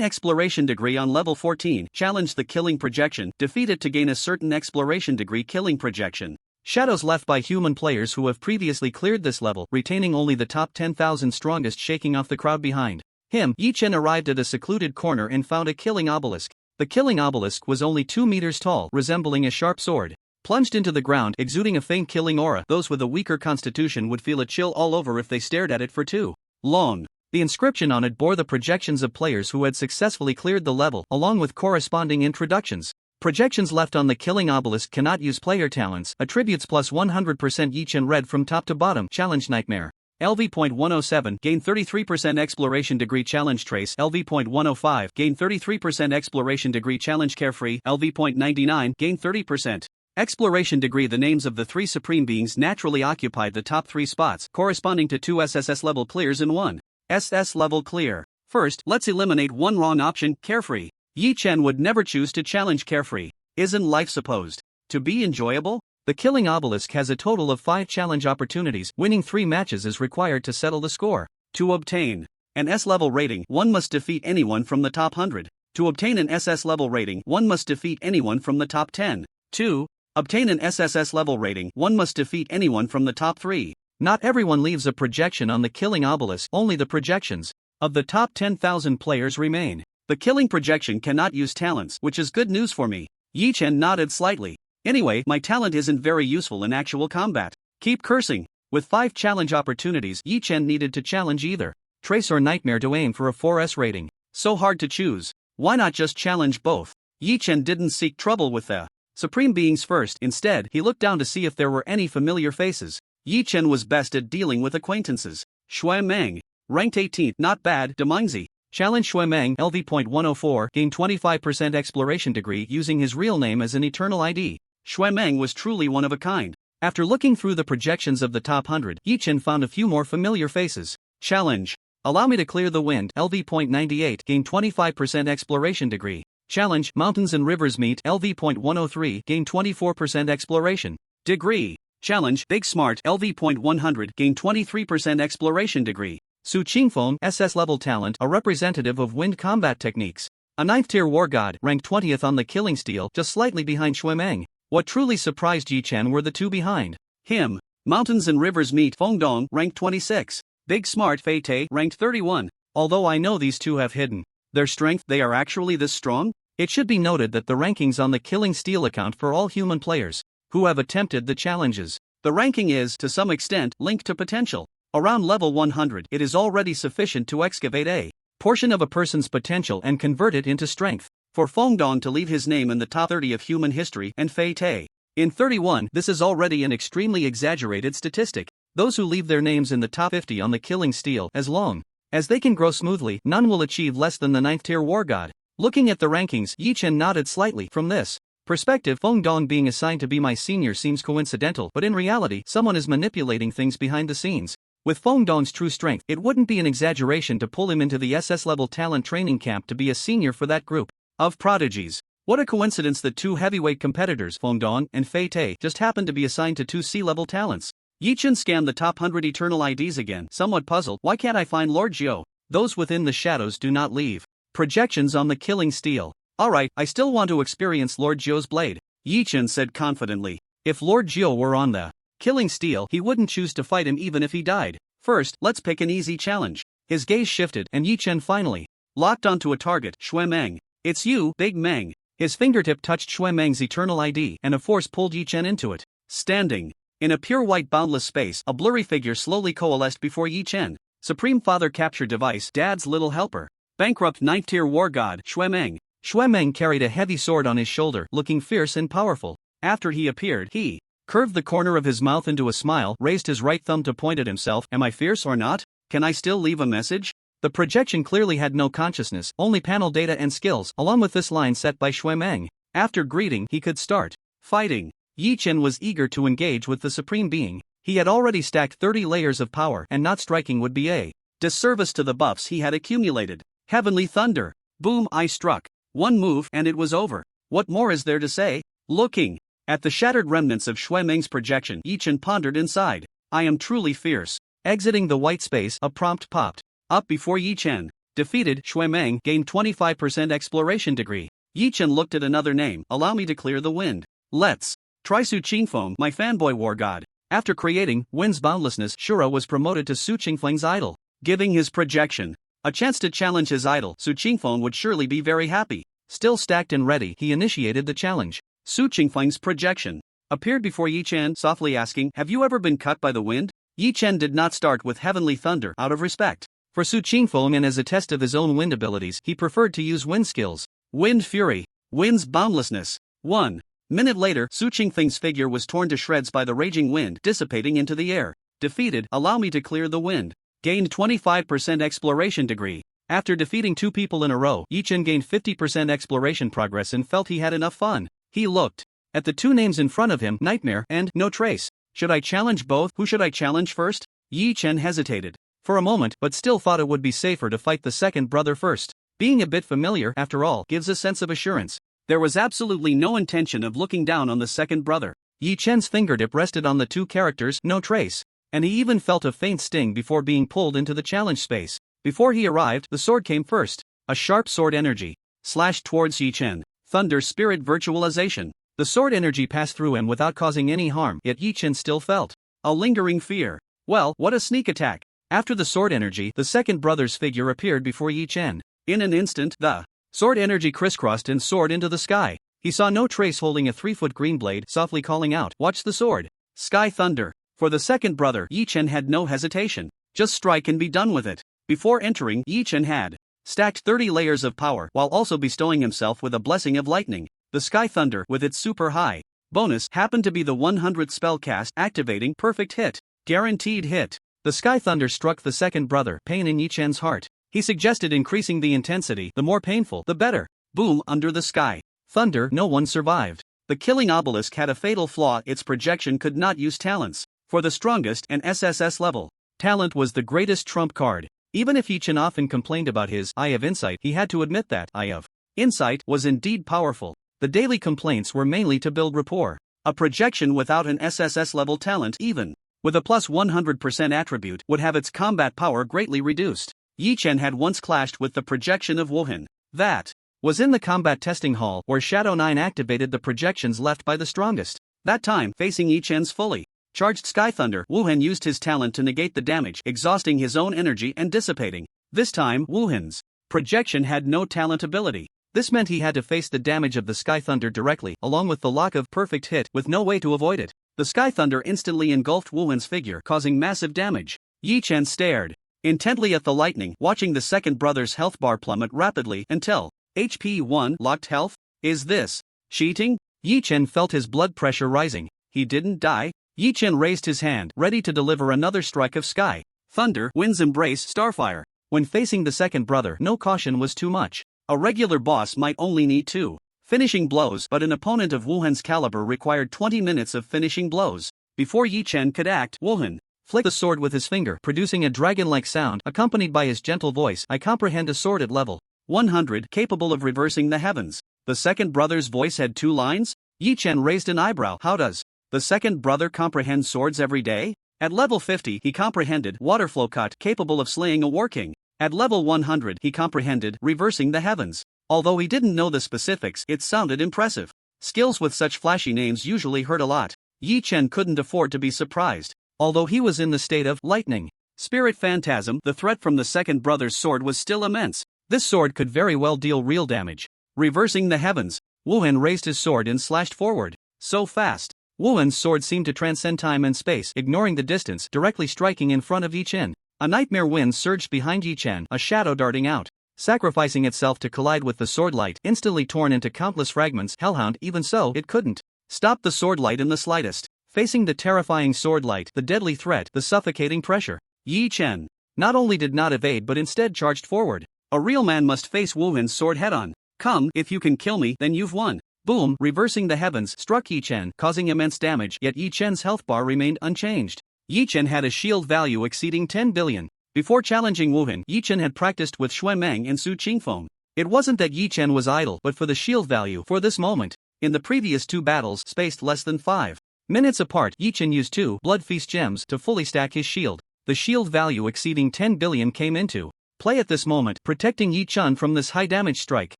exploration degree on level 14, challenge the killing projection, defeat it to gain a certain exploration degree killing projection. Shadows left by human players who have previously cleared this level, retaining only the top 10,000 strongest, shaking off the crowd behind him. Yichen arrived at a secluded corner and found a killing obelisk. The killing obelisk was only 2 meters tall, resembling a sharp sword, plunged into the ground, exuding a faint killing aura. Those with a weaker constitution would feel a chill all over if they stared at it for too long. The inscription on it bore the projections of players who had successfully cleared the level, along with corresponding introductions. Projections left on the killing obelisk cannot use player talents. Attributes plus 100%. Yichen read from top to bottom. Challenge Nightmare. LV.107, gain 33% exploration degree. Challenge Trace. LV.105, gain 33% exploration degree. Challenge Carefree. LV.99, gain 30% exploration degree. The names of the three supreme beings naturally occupied the top 3 spots, corresponding to 2 SSS level clears and 1 SS level clear. First, let's eliminate one wrong option, Carefree. Yichen would never choose to challenge Carefree. Isn't life supposed to be enjoyable? The killing obelisk has a total of 5 challenge opportunities. Winning 3 matches is required to settle the score. To obtain an S-level rating, one must defeat anyone from the top 100. To obtain an SS level rating, one must defeat anyone from the top 10. 2. Obtain an SSS level rating, one must defeat anyone from the top 3. Not everyone leaves a projection on the killing obelisk, only the projections of the top 10,000 players remain. The killing projection cannot use talents, which is good news for me. Yichen nodded slightly. Anyway, my talent isn't very useful in actual combat. Keep cursing. With 5 challenge opportunities, Yichen needed to challenge either Trace or Nightmare to aim for a 4S rating. So hard to choose. Why not just challenge both? Yi Chen didn't seek trouble with the supreme beings first. Instead, he looked down to see if there were any familiar faces. Yi Chen was best at dealing with acquaintances. Shui Meng, ranked 18th, not bad. Demingzi. Challenge Shui Meng, LV.104, gained 25% exploration degree using his real name as an eternal ID. Shui Meng was truly one of a kind. After looking through the projections of the top 100, Yi Chen found a few more familiar faces. Challenge. Allow me to clear the wind, LV.98, gained 25% exploration degree. Challenge. Mountains and rivers meet, LV.103, gained 24% exploration degree. Challenge. Big Smart, LV.100, gained 23% exploration degree. Su Qingfeng, SS level talent, a representative of wind combat techniques. A 9th tier war god, ranked 20th on the killing steel, just slightly behind Shui Meng. What truly surprised Yi Chen were the two behind him. Mountains and rivers meet, Fengdong, ranked 26. Big Smart, Fei Te, ranked 31. Although I know these two have hidden their strength, they are actually this strong? It should be noted that the rankings on the Killing Steel account for all human players who have attempted the challenges. The ranking is, to some extent, linked to potential. Around level 100, it is already sufficient to excavate a portion of a person's potential and convert it into strength. For Fengdong to leave his name in the top 30 of human history and Fei Te in 31, this is already an extremely exaggerated statistic. Those who leave their names in the top 50 on the Killing Steel, as long as they can grow smoothly, none will achieve less than the 9th tier war god. Looking at the rankings, Yi Chen nodded slightly. From this perspective, Fengdong being assigned to be my senior seems coincidental, but in reality, someone is manipulating things behind the scenes. With Fengdong's true strength, it wouldn't be an exaggeration to pull him into the SS level talent training camp to be a senior for that group of prodigies. What a coincidence that two heavyweight competitors, Fengdong and Fei Te, just happened to be assigned to two C-level talents. Yi Chen scanned the top 100 eternal IDs again, somewhat puzzled. Why can't I find Lord Jiu? Those within the shadows do not leave projections on the Killing Steel. Alright, I still want to experience Lord Jiu's blade, Yi Chen said confidently. If Lord Jiu were on the Killing Steel, he wouldn't choose to fight him even if he died. First, let's pick an easy challenge. His gaze shifted, and Yi Chen finally locked onto a target, Shui Meng. It's you, Big Meng. His fingertip touched Shui Meng's eternal ID, and a force pulled Yi Chen into it. Standing in a pure white boundless space, a blurry figure slowly coalesced before Yi Chen. Supreme Father Capture Device, Dad's Little Helper. Bankrupt 9th tier war god, Shui Meng. Shui Meng carried a heavy sword on his shoulder, looking fierce and powerful. After he appeared, he curved the corner of his mouth into a smile, raised his right thumb to point at himself. Am I fierce or not? Can I still leave a message? The projection clearly had no consciousness, only panel data and skills, along with this line set by Shui Meng. After greeting, he could start fighting. Yi Chen was eager to engage with the Supreme Being. He had already stacked 30 layers of power, and not striking would be a disservice to the buffs he had accumulated. Heavenly Thunder. Boom, I struck. One move, and it was over. What more is there to say? Looking at the shattered remnants of Shui Meng's projection, Yi Chen pondered inside. I am truly fierce. Exiting the white space, a prompt popped up before Yi Chen. Defeated, Shui Meng gained 25% exploration degree. Yi Chen looked at another name. Allow me to clear the wind. Let's try Su Qingfeng, my fanboy war god. After creating Wind's Boundlessness, Shura was promoted to Su Qingfeng's idol, giving his projection a chance to challenge his idol. Su Qingfeng would surely be very happy. Still stacked and ready, he initiated the challenge. Su Qingfeng's projection appeared before Yi Chen, softly asking, have you ever been cut by the wind? Yi Chen did not start with Heavenly Thunder out of respect for Su Qingfeng, and as a test of his own wind abilities, he preferred to use wind skills. Wind Fury. Wind's Boundlessness. 1 minute later, Su Qingfeng's figure was torn to shreds by the raging wind, dissipating into the air. Defeated, allow me to clear the wind. Gained 25% exploration degree. After defeating two people in a row, Yi Chen gained 50% exploration progress and felt he had enough fun. He looked at the two names in front of him, Nightmare and No Trace. Should I challenge both? Who should I challenge first? Yi Chen hesitated for a moment, but still thought it would be safer to fight the second brother first. Being a bit familiar, after all, gives a sense of assurance. There was absolutely no intention of looking down on the second brother. Yi Chen's fingertip rested on the two characters, No Trace, and he even felt a faint sting before being pulled into the challenge space. Before he arrived, the sword came first. A sharp sword energy slashed towards Yi Chen. Thunder Spirit Virtualization. The sword energy passed through him without causing any harm, yet Yi Chen still felt a lingering fear. Well, what a sneak attack. After the sword energy, the second brother's figure appeared before Yi Chen. In an instant, the sword energy crisscrossed and soared into the sky. He saw No Trace holding a 3-foot green blade, softly calling out, watch the sword. Sky Thunder. For the second brother, Yi Chen had no hesitation. Just strike and be done with it. Before entering, Yi Chen had stacked 30 layers of power while also bestowing himself with a blessing of lightning. The Sky Thunder, with its super high bonus, happened to be the 100th spell cast, activating perfect hit. Guaranteed hit. The Sky Thunder struck the second brother, pain in Yi-Chen's heart. He suggested increasing the intensity, the more painful, the better. Boom, under the Sky Thunder, no one survived. The killing obelisk had a fatal flaw: its projection could not use talents. For the strongest and SSS level, talent was the greatest trump card. Even if Yi-Chen often complained about his eye of insight, he had to admit that eye of insight was indeed powerful. The daily complaints were mainly to build rapport. A projection without an SSS level talent, even with a plus 100% attribute, would have its combat power greatly reduced. Yi-Chen had once clashed with the projection of Wuhan. That was in the combat testing hall, where Shadow 9 activated the projections left by the strongest. That time, facing Yi-Chen's fully charged Sky Thunder, Wuhan used his talent to negate the damage, exhausting his own energy and dissipating. This time, Wuhan's projection had no talent ability. This meant he had to face the damage of the Sky Thunder directly, along with the lock of perfect hit, with no way to avoid it. The Sky Thunder instantly engulfed Wuhan's figure, causing massive damage. Yi-Chen stared intently at the lightning, watching the second brother's health bar plummet rapidly until HP 1 locked health. Is this cheating? Yi-Chen felt his blood pressure rising. He didn't die. Yi-Chen raised his hand, ready to deliver another strike of Sky Thunder, Wind's Embrace, Starfire. When facing the second brother, no caution was too much. A regular boss might only need 2 finishing blows, but an opponent of Wuhan's caliber required 20 minutes of finishing blows. Before Yi-Chen could act, Wuhan flicked the sword with his finger, producing a dragon-like sound, accompanied by his gentle voice. I comprehend a sword at level 100, capable of reversing the heavens. The second brother's voice had 2 lines? Yi-Chen raised an eyebrow. How does the second brother comprehend swords every day? At level 50, he comprehended Waterflow Cut, capable of slaying a war king. At level 100, he comprehended reversing the heavens. Although he didn't know the specifics, it sounded impressive. Skills with such flashy names usually hurt a lot. Yi-Chen couldn't afford to be surprised. Although he was in the state of lightning spirit phantasm, the threat from the second brother's sword was still immense. This sword could very well deal real damage. Reversing the heavens. Wuhan raised his sword and slashed forward. So fast. Wuhan's sword seemed to transcend time and space, ignoring the distance, directly striking in front of Yi-Chen. A nightmare wind surged behind Yi-Chen, a shadow darting out, sacrificing itself to collide with the sword light, instantly torn into countless fragments. Hellhound, even so, it couldn't stop the sword light in the slightest. Facing the terrifying sword light, the deadly threat, the suffocating pressure, Yi-Chen not only did not evade but instead charged forward. A real man must face Wuhan's sword head-on. Come, if you can kill me, then you've won. Boom, reversing the heavens, struck Yi-Chen, causing immense damage, yet Yi-Chen's health bar remained unchanged. Yi-Chen had a shield value exceeding 10 billion. Before challenging Wuhan, Yi-Chen had practiced with Xue Meng and Su Qingfeng. It wasn't that Yi-Chen was idle, but for the shield value for this moment. In the previous 2 battles, spaced less than 5 minutes apart, Yi-Chen used 2 Blood Feast gems to fully stack his shield. The shield value exceeding 10 billion came into play at this moment, protecting Yi-Chen from this high damage strike.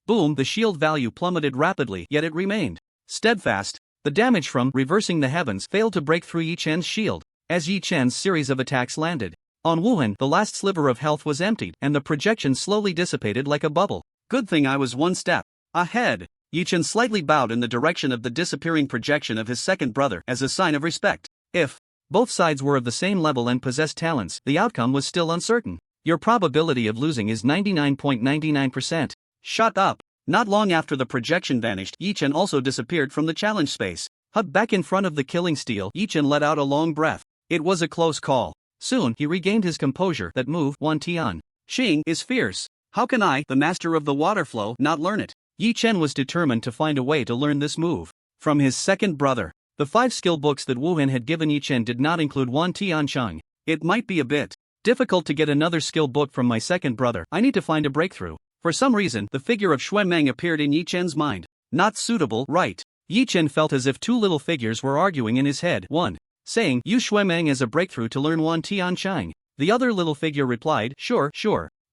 Boom, the shield value plummeted rapidly, yet it remained steadfast. The damage from reversing the heavens failed to break through Yi-Chen's shield. As Yi-Chen's series of attacks landed on Wuhan, the last sliver of health was emptied, and the projection slowly dissipated like a bubble. Good thing I was 1 step ahead. Yi-Chen slightly bowed in the direction of the disappearing projection of his second brother as a sign of respect. If both sides were of the same level and possessed talents, the outcome was still uncertain. Your probability of losing is 99.99%. Shut up. Not long after the projection vanished, Yi-Chen also disappeared from the challenge space. Hugged back in front of the killing steel, Yi-Chen let out a long breath. It was a close call. Soon, he regained his composure. That move, Wan Tian Xing, is fierce. How can I, the master of the water flow, not learn it? Yi-Chen was determined to find a way to learn this move from his second brother. The 5 skill books that Wuhan had given Yi-Chen did not include Wan Tian Xing. It might be a bit difficult to get another skill book from my second brother. I need to find a breakthrough. For some reason, the figure of Xue Meng appeared in Yi-Chen's mind. Not suitable, right? Yi-Chen felt as if 2 little figures were arguing in his head. One saying, use Xue Meng as a breakthrough to learn Wan Tian Xing. The other little figure replied, sure.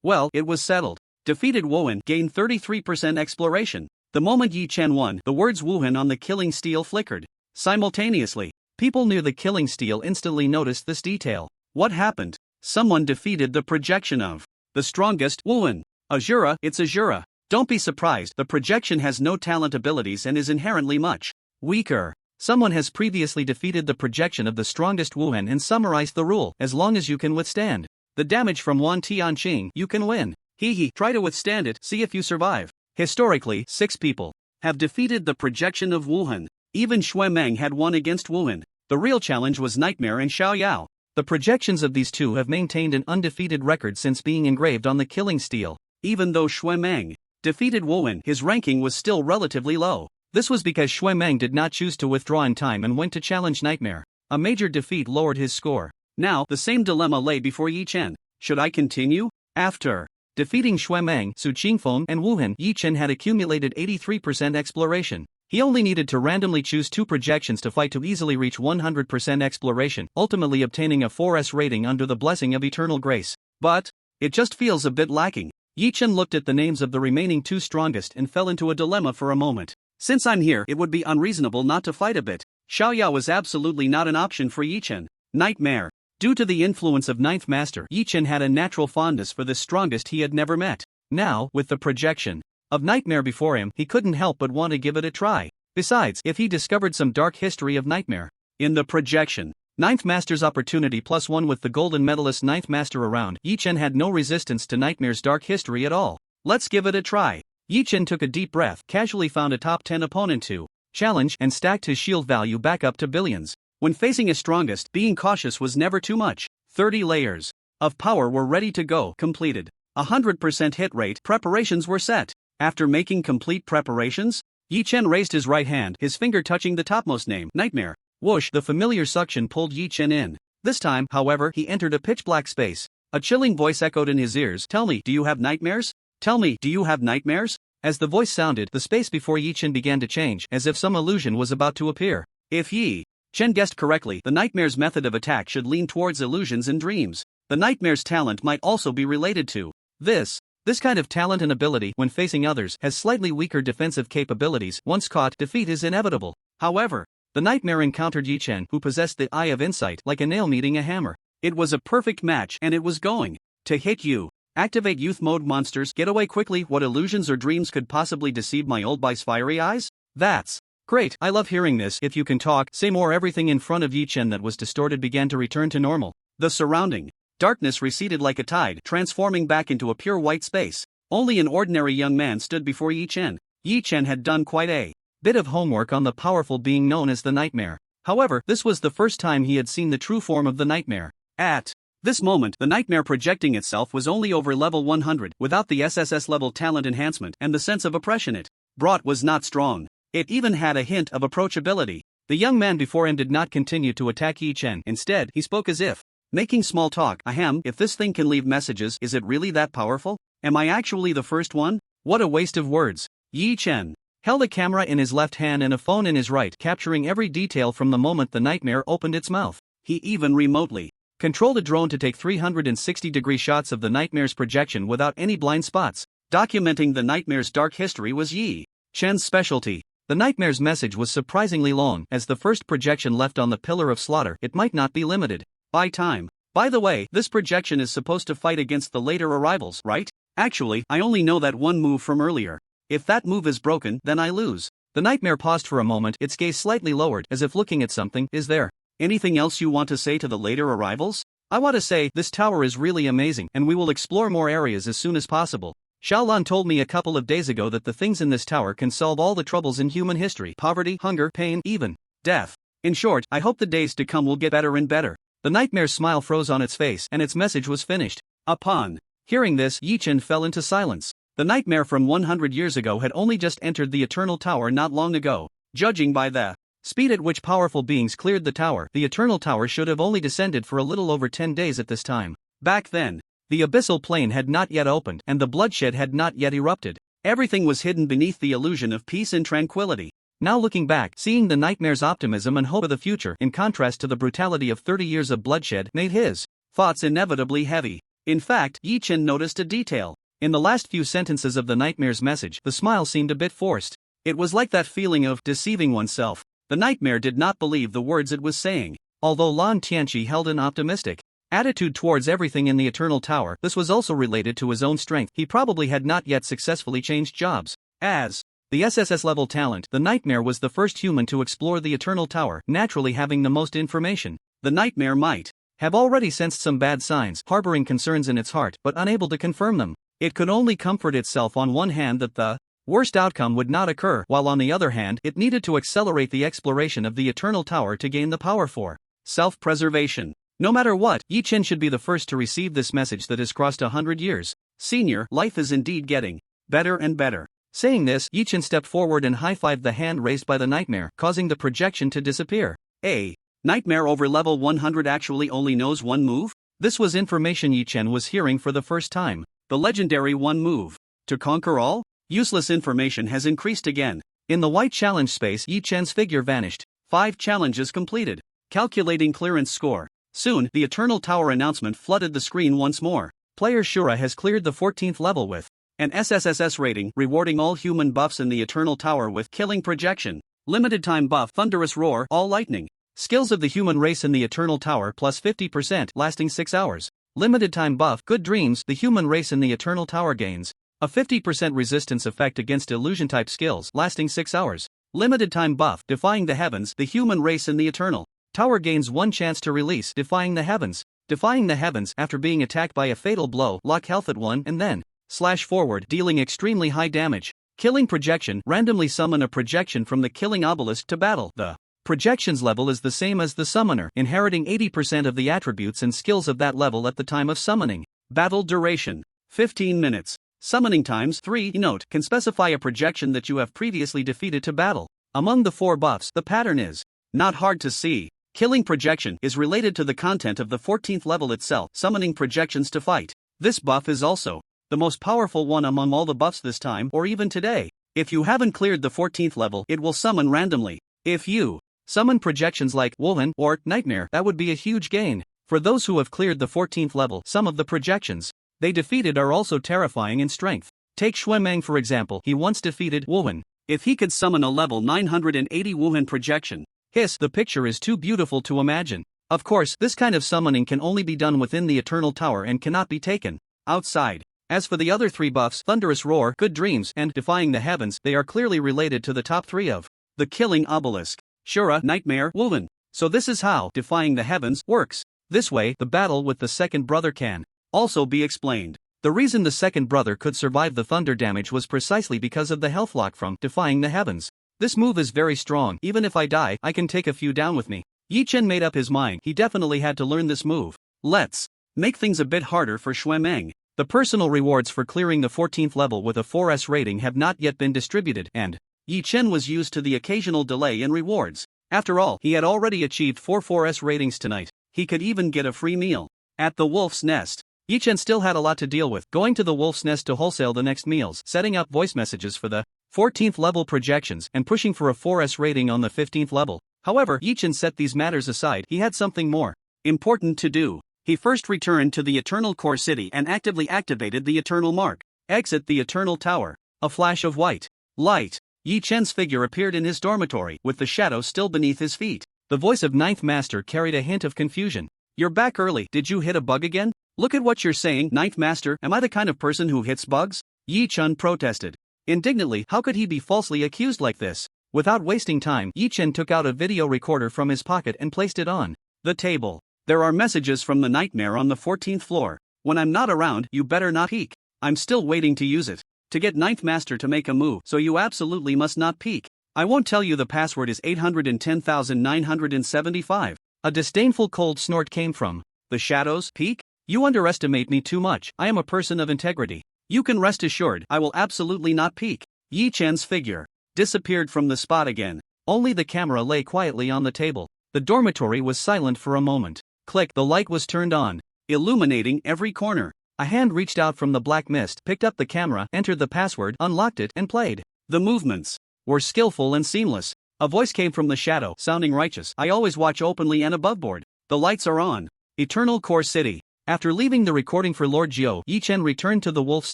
Well, it was settled. Defeated Wuhan, gained 33% exploration. The moment Yi-Chen won, the words Wuhan on the killing steel flickered simultaneously. People near the killing steel instantly noticed this detail. What happened? Someone defeated the projection of the strongest, Wuhan. Azura, it's Azura. Don't be surprised, the projection has no talent abilities and is inherently much weaker. Someone has previously defeated the projection of the strongest Wuhan and summarized the rule. As long as you can withstand the damage from Wan Tianqing, you can win. Hee, try to withstand it, see if you survive. Historically, 6 people have defeated the projection of Wuhan. Even Xue Meng had won against Wuhan. The real challenge was Nightmare and Xiao Yao. The projections of these two have maintained an undefeated record since being engraved on the killing steel. Even though Xue Meng defeated Wuhan, his ranking was still relatively low. This was because Xue Meng did not choose to withdraw in time and went to challenge Nightmare. A major defeat lowered his score. Now, the same dilemma lay before Yi Chen. Should I continue? After defeating Xue Meng, Su Qingfeng, and Wuhan, Yi Chen had accumulated 83% exploration. He only needed to randomly choose 2 projections to fight to easily reach 100% exploration, ultimately obtaining a 4S rating under the blessing of eternal grace. But it just feels a bit lacking. Yi Chen looked at the names of the remaining 2 strongest and fell into a dilemma for a moment. Since I'm here, it would be unreasonable not to fight a bit. Xiao Yao was absolutely not an option for Yi Chen. Nightmare. Due to the influence of Ninth Master, Yi Chen had a natural fondness for the strongest he had never met. Now, with the projection of Nightmare before him, he couldn't help but want to give it a try. Besides, if he discovered some dark history of Nightmare in the projection, Ninth Master's opportunity +1 with the golden medalist Ninth Master around, Yi Chen had no resistance to Nightmare's dark history at all. Let's give it a try. Yi Chen took a deep breath, casually found a top 10 opponent to challenge, and stacked his shield value back up to billions. When facing his strongest, being cautious was never too much. 30 layers of power were ready to go, completed. 100% hit rate, preparations were set. After making complete preparations, Yi Chen raised his right hand, his finger touching the topmost name, Nightmare. Whoosh, the familiar suction pulled Yi Chen in. This time, however, he entered a pitch-black space. A chilling voice echoed in his ears. Tell me, do you have nightmares? Tell me, do you have nightmares? As the voice sounded, the space before Yi Chen began to change, as if some illusion was about to appear. If Yi Chen guessed correctly, the Nightmare's method of attack should lean towards illusions and dreams. The Nightmare's talent might also be related to this. This kind of talent and ability, when facing others, has slightly weaker defensive capabilities. Once caught, defeat is inevitable. However, the Nightmare encountered Yi Chen, who possessed the Eye of Insight, like a nail meeting a hammer. It was a perfect match, and it was going to hit you. Activate youth mode monsters, get away quickly. What illusions or dreams could possibly deceive my old boy's fiery eyes? That's great, I love hearing this. If you can talk, say more. Everything in front of Yi Chen that was distorted began to return to normal. The surrounding darkness receded like a tide, transforming back into a pure white space. Only an ordinary young man stood before Yi Chen. Yi Chen had done quite a bit of homework on the powerful being known as the Nightmare. However, this was the first time he had seen the true form of the Nightmare. At this moment, the Nightmare projecting itself was only over level 100, without the SSS level talent enhancement, and the sense of oppression it brought was not strong. It even had a hint of approachability. The young man before him did not continue to attack Yi Chen. Instead, he spoke as if making small talk. Ahem, if this thing can leave messages, is it really that powerful? Am I actually the first one? What a waste of words. Yi Chen held a camera in his left hand and a phone in his right, capturing every detail from the moment the Nightmare opened its mouth. He even remotely controlled a drone to take 360-degree shots of the Nightmare's projection without any blind spots. Documenting the Nightmare's dark history was Yi Chen's specialty. The Nightmare's message was surprisingly long. As the first projection left on the Pillar of Slaughter, it might not be limited by time. By the way, this projection is supposed to fight against the later arrivals, right? Actually, I only know that one move from earlier. If that move is broken, then I lose. The Nightmare paused for a moment, its gaze slightly lowered, as if looking at something. Is there anything else you want to say to the later arrivals? I want to say, this tower is really amazing, and we will explore more areas as soon as possible. Xiaolan told me a couple of days ago that the things in this tower can solve all the troubles in human history: poverty, hunger, pain, even death. In short, I hope the days to come will get better and better. The Nightmare's smile froze on its face, and its message was finished. Upon hearing this, Yi Chen fell into silence. The Nightmare from 100 years ago had only just entered the Eternal Tower not long ago. Judging by the speed at which powerful beings cleared the tower, the Eternal Tower should have only descended for a little over 10 days at this time. Back then, the abyssal plane had not yet opened, and the bloodshed had not yet erupted. Everything was hidden beneath the illusion of peace and tranquility. Now looking back, seeing the Nightmare's optimism and hope of the future, in contrast to the brutality of 30 years of bloodshed, made his thoughts inevitably heavy. In fact, Yi Chen noticed a detail. In the last few sentences of the Nightmare's message, the smile seemed a bit forced. It was like that feeling of deceiving oneself. The Nightmare did not believe the words it was saying. Although Lan Tianqi held an optimistic attitude towards everything in the Eternal Tower, this was also related to his own strength. He probably had not yet successfully changed jobs. As the SSS level talent, the Nightmare was the first human to explore the Eternal Tower, naturally having the most information. The Nightmare might have already sensed some bad signs, harboring concerns in its heart, but unable to confirm them. It could only comfort itself on one hand that the worst outcome would not occur, while on the other hand, it needed to accelerate the exploration of the Eternal Tower to gain the power for self-preservation. No matter what, Yi Chen should be the first to receive this message that has crossed 100 years. Senior, life is indeed getting better and better. Saying this, Yi Chen stepped forward and high-fived the hand raised by the nightmare, causing the projection to disappear. A nightmare over level 100 actually only knows one move? This was information Yi Chen was hearing for the first time. The legendary one move. To conquer all? Useless information has increased again. In the white challenge space, Yi Chen's figure vanished. 5 challenges completed. Calculating clearance score. Soon, the Eternal Tower announcement flooded the screen once more. Player Shura has cleared the 14th level with an SSS rating, rewarding all human buffs in the Eternal Tower with killing projection. Limited time buff, thunderous roar, all lightning. Skills of the human race in the Eternal Tower plus 50%, lasting 6 hours. Limited time buff, good dreams, the human race in the Eternal Tower gains a 50% resistance effect against illusion type skills, lasting 6 hours. Limited time buff, defying the heavens, the human race in the Eternal Tower gains 1 chance to release defying the heavens. Defying the heavens, after being attacked by a fatal blow, lock health at 1 and then slash forward, dealing extremely high damage. Killing projection, randomly summon a projection from the killing obelisk to battle. The projection's level is the same as the summoner, inheriting 80% of the attributes and skills of that level at the time of summoning. Battle duration 15 minutes. Summoning times 3. Note, can specify a projection that you have previously defeated to battle. Among the 4 buffs, the pattern is not hard to see. Killing projection is related to the content of the 14th level itself, summoning projections to fight. This buff is also the most powerful one among all the buffs this time or even today. If you haven't cleared the 14th level, it will summon randomly. If you summon projections like Wuhan or Nightmare, that would be a huge gain. For those who have cleared the 14th level, some of the projections they defeated are also terrifying in strength. Take Xuemeng for example, he once defeated Wuhan. If he could summon a level 980 Wuhan projection, the picture is too beautiful to imagine. Of course, this kind of summoning can only be done within the Eternal Tower and cannot be taken outside. As for the other 3 buffs, Thunderous Roar, Good Dreams, and Defying the Heavens, they are clearly related to the top 3 of the Killing Obelisk, Shura, Nightmare, Wuhan. So this is how Defying the Heavens works. This way, the battle with the second brother can also be explained. The reason the second brother could survive the thunder damage was precisely because of the health lock from Defying the Heavens. This move is very strong, even if I die, I can take a few down with me. Yi Chen made up his mind, he definitely had to learn this move. Let's make things a bit harder for Xuemeng. The personal rewards for clearing the 14th level with a 4S rating have not yet been distributed, and Yi Chen was used to the occasional delay in rewards. After all, he had already achieved 4 4S ratings tonight. He could even get a free meal at the Wolf's Nest. Yi Chen still had a lot to deal with, going to the Wolf's Nest to wholesale the next meals, setting up voice messages for the 14th level projections, and pushing for a 4S rating on the 15th level. However, Yi Chen set these matters aside, he had something more important to do. He first returned to the Eternal Core City and actively activated the Eternal Mark. Exit the Eternal Tower. A flash of white light. Yi Chen's figure appeared in his dormitory, with the shadow still beneath his feet. The voice of Ninth Master carried a hint of confusion. You're back early, did you hit a bug again? Look at what you're saying, Ninth Master, am I the kind of person who hits bugs? Yi Chen protested. Indignantly, how could he be falsely accused like this? Without wasting time, Yi Chen took out a video recorder from his pocket and placed it on the table. There are messages from the nightmare on the 14th floor. When I'm not around, you better not peek. I'm still waiting to use it. To get Ninth Master to make a move, so you absolutely must not peek. I won't tell you the password is 810,975. A disdainful cold snort came from the shadows. Peek? You underestimate me too much. I am a person of integrity. You can rest assured, I will absolutely not peek. Yi Chen's figure disappeared from the spot again. Only the camera lay quietly on the table. The dormitory was silent for a moment. Click, the light was turned on, illuminating every corner. A hand reached out from the black mist, picked up the camera, entered the password, unlocked it, and played. The movements were skillful and seamless. A voice came from the shadow, sounding righteous. I always watch openly and aboveboard. The lights are on. Eternal Core City. After leaving the recording for Lord Jiu, Yi Chen returned to the Wolf's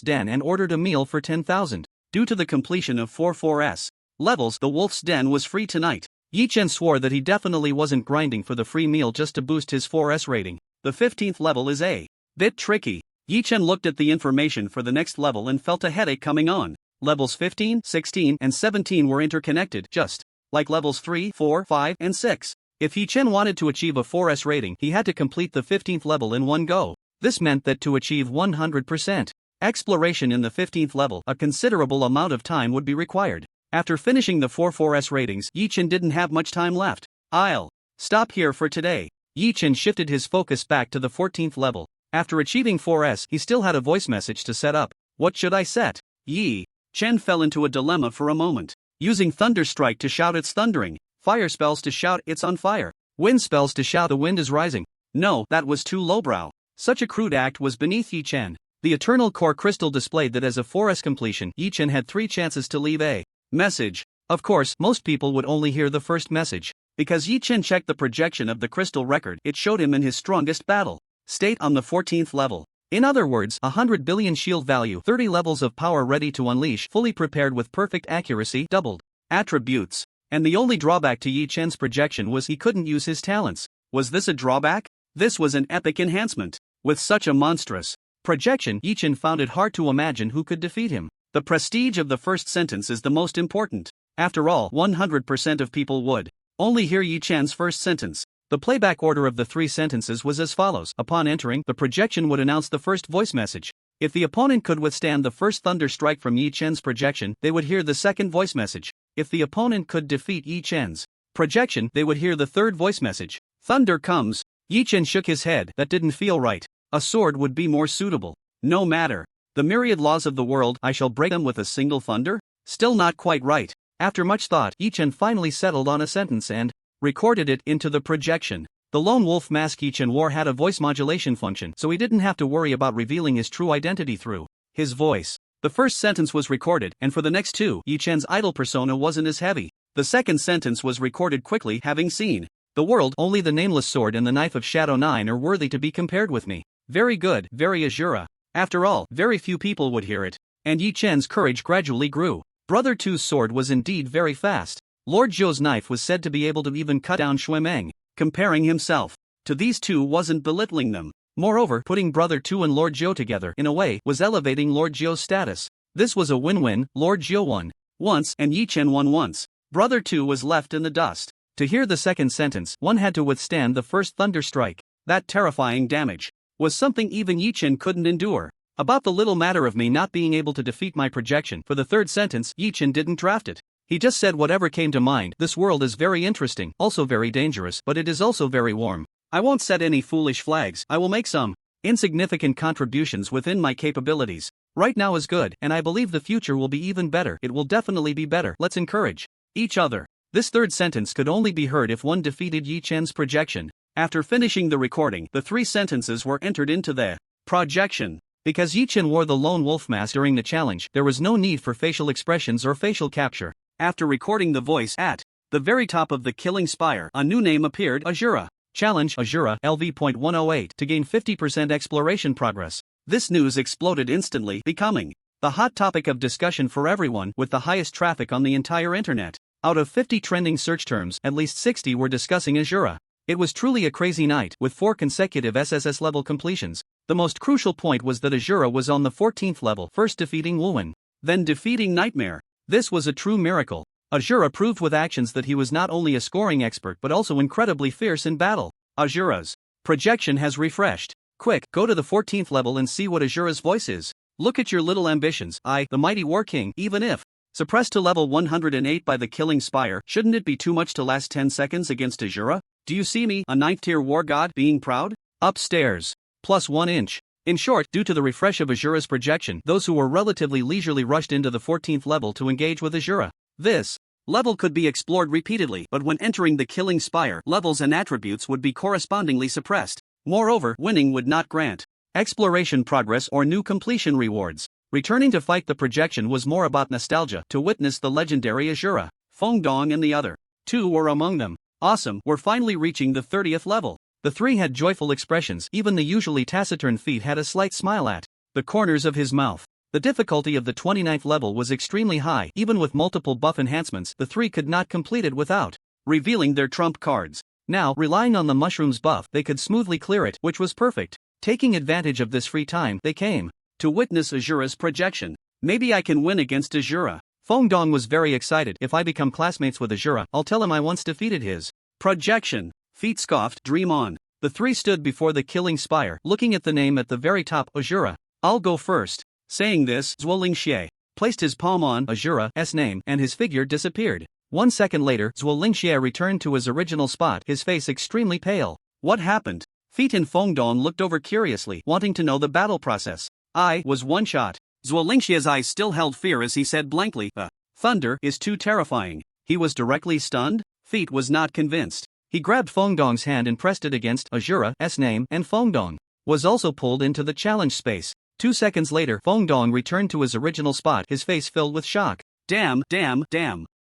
Den and ordered a meal for 10,000. Due to the completion of 4 4S levels, the Wolf's Den was free tonight. Yi Chen swore that he definitely wasn't grinding for the free meal just to boost his 4S rating. The 15th level is a bit tricky. Yi Chen looked at the information for the next level and felt a headache coming on. Levels 15, 16, and 17 were interconnected, just like levels 3, 4, 5, and 6. If Yi Chen wanted to achieve a 4S rating, he had to complete the 15th level in one go. This meant that to achieve 100% Exploration in the 15th level, a considerable amount of time would be required. After finishing the 4-4S ratings, Yi-Chen didn't have much time left. I'll stop here for today. Yi-Chen shifted his focus back to the 14th level. After achieving 4S, he still had a voice message to set up. What should I set? Yi-Chen fell into a dilemma for a moment. Using Thunder Strike to shout it's thundering, fire spells to shout it's on fire, wind spells to shout the wind is rising. No, that was too lowbrow. Such a crude act was beneath Yi-Chen. The Eternal Core Crystal displayed that as a 4S completion, Yi-Chen had 3 chances to leave a message. Of course, most people would only hear the first message. Because Yi-Chen checked the projection of the crystal record, it showed him in his strongest battle state on the 14th level. In other words, 100 billion shield value, 30 levels of power ready to unleash, fully prepared with perfect accuracy, doubled attributes. And the only drawback to Yi-Chen's projection was he couldn't use his talents. Was this a drawback? This was an epic enhancement. With such a monstrous projection, Yi-Chen found it hard to imagine who could defeat him. The prestige of the first sentence is the most important. After all, 100% of people would only hear Yi-Chen's first sentence. The playback order of the 3 sentences was as follows. Upon entering, the projection would announce the first voice message. If the opponent could withstand the first thunder strike from Yi-Chen's projection, they would hear the second voice message. If the opponent could defeat Yi-Chen's projection, they would hear the third voice message. Thunder comes. Yi-Chen shook his head. That didn't feel right. A sword would be more suitable. No matter. The myriad laws of the world, I shall break them with a single thunder? Still not quite right. After much thought, Yi-Chen finally settled on a sentence and recorded it into the projection. The lone wolf mask Yi-Chen wore had a voice modulation function, so he didn't have to worry about revealing his true identity through his voice. The first sentence was recorded, and for the next 2, Yi-Chen's idol persona wasn't as heavy. The second sentence was recorded quickly, having seen the world. Only the nameless sword and the knife of Shadow 9 are worthy to be compared with me. Very good, very Azura. After all, very few people would hear it. And Yi-Chen's courage gradually grew. Brother Tu's sword was indeed very fast. Lord Zhou's knife was said to be able to even cut down Shui Meng. Comparing himself to these two wasn't belittling them. Moreover, putting Brother Tu and Lord Zhou together, in a way, was elevating Lord Zhou's status. This was a win-win. Lord Zhou won once, and Yi-Chen won once. Brother Tu was left in the dust. To hear the second sentence, one had to withstand the first thunder strike. That terrifying damage was something even Yi-Chen couldn't endure. About the little matter of me not being able to defeat my projection, for the third sentence, Yi-Chen didn't draft it. He just said whatever came to mind. This world is very interesting, also very dangerous, but it is also very warm. I won't set any foolish flags. I will make some insignificant contributions within my capabilities. Right now is good, and I believe the future will be even better. It will definitely be better. Let's encourage each other. This third sentence could only be heard if one defeated Yi-Chen's projection. After finishing the recording, the 3 sentences were entered into the projection. Because Yi-Chen wore the lone wolf mask during the challenge, there was no need for facial expressions or facial capture. After recording the voice at the very top of the killing spire, a new name appeared, Azura. Challenge Azura LV.108 to gain 50% exploration progress. This news exploded instantly, becoming the hot topic of discussion for everyone, with the highest traffic on the entire internet. Out of 50 trending search terms, at least 60 were discussing Azura. It was truly a crazy night, with 4 consecutive SSS level completions. The most crucial point was that Azura was on the 14th level, first defeating Wuwen, then defeating Nightmare. This was a true miracle. Azura proved with actions that he was not only a scoring expert but also incredibly fierce in battle. Azura's projection has refreshed. Quick, go to the 14th level and see what Azura's voice is. Look at your little ambitions. I, the mighty War King, even if suppressed to level 108 by the killing spire, shouldn't it be too much to last 10 seconds against Azura? Do you see me, a 9th tier war god, being proud? Upstairs. Plus 1 inch. In short, due to the refresh of Azura's projection, those who were relatively leisurely rushed into the 14th level to engage with Azura. This level could be explored repeatedly, but when entering the killing spire, levels and attributes would be correspondingly suppressed. Moreover, winning would not grant exploration progress or new completion rewards. Returning to fight the projection was more about nostalgia. To witness the legendary Azura, Feng Dong and the other 2 were among them. Awesome, we're finally reaching the 30th level. The 3 had joyful expressions. Even the usually taciturn Feet had a slight smile at the corners of his mouth. The difficulty of the 29th level was extremely high. Even with multiple buff enhancements, the 3 could not complete it without revealing their trump cards. Now, relying on the mushrooms buff, they could smoothly clear it, which was perfect. Taking advantage of this free time, they came to witness Azura's projection. Maybe I can win against Azura. Feng Dong was very excited. If I become classmates with Azura, I'll tell him I once defeated his projection. Feet scoffed, dream on. The 3 stood before the killing spire, looking at the name at the very top, Azura. I'll go first. Saying this, Zhuolingxie placed his palm on Azura's name and his figure disappeared. 1 second later, Zhuolingxie returned to his original spot, his face extremely pale. What happened? Feet and Fengdong looked over curiously, wanting to know the battle process. I was one shot. Zhuolingxie's eyes still held fear as he said blankly, thunder is too terrifying. He was directly stunned? Feet was not convinced. He grabbed Fengdong's hand and pressed it against Azura's name, and Fengdong was also pulled into the challenge space. 2 seconds later, Fengdong returned to his original spot, his face filled with shock. Damn.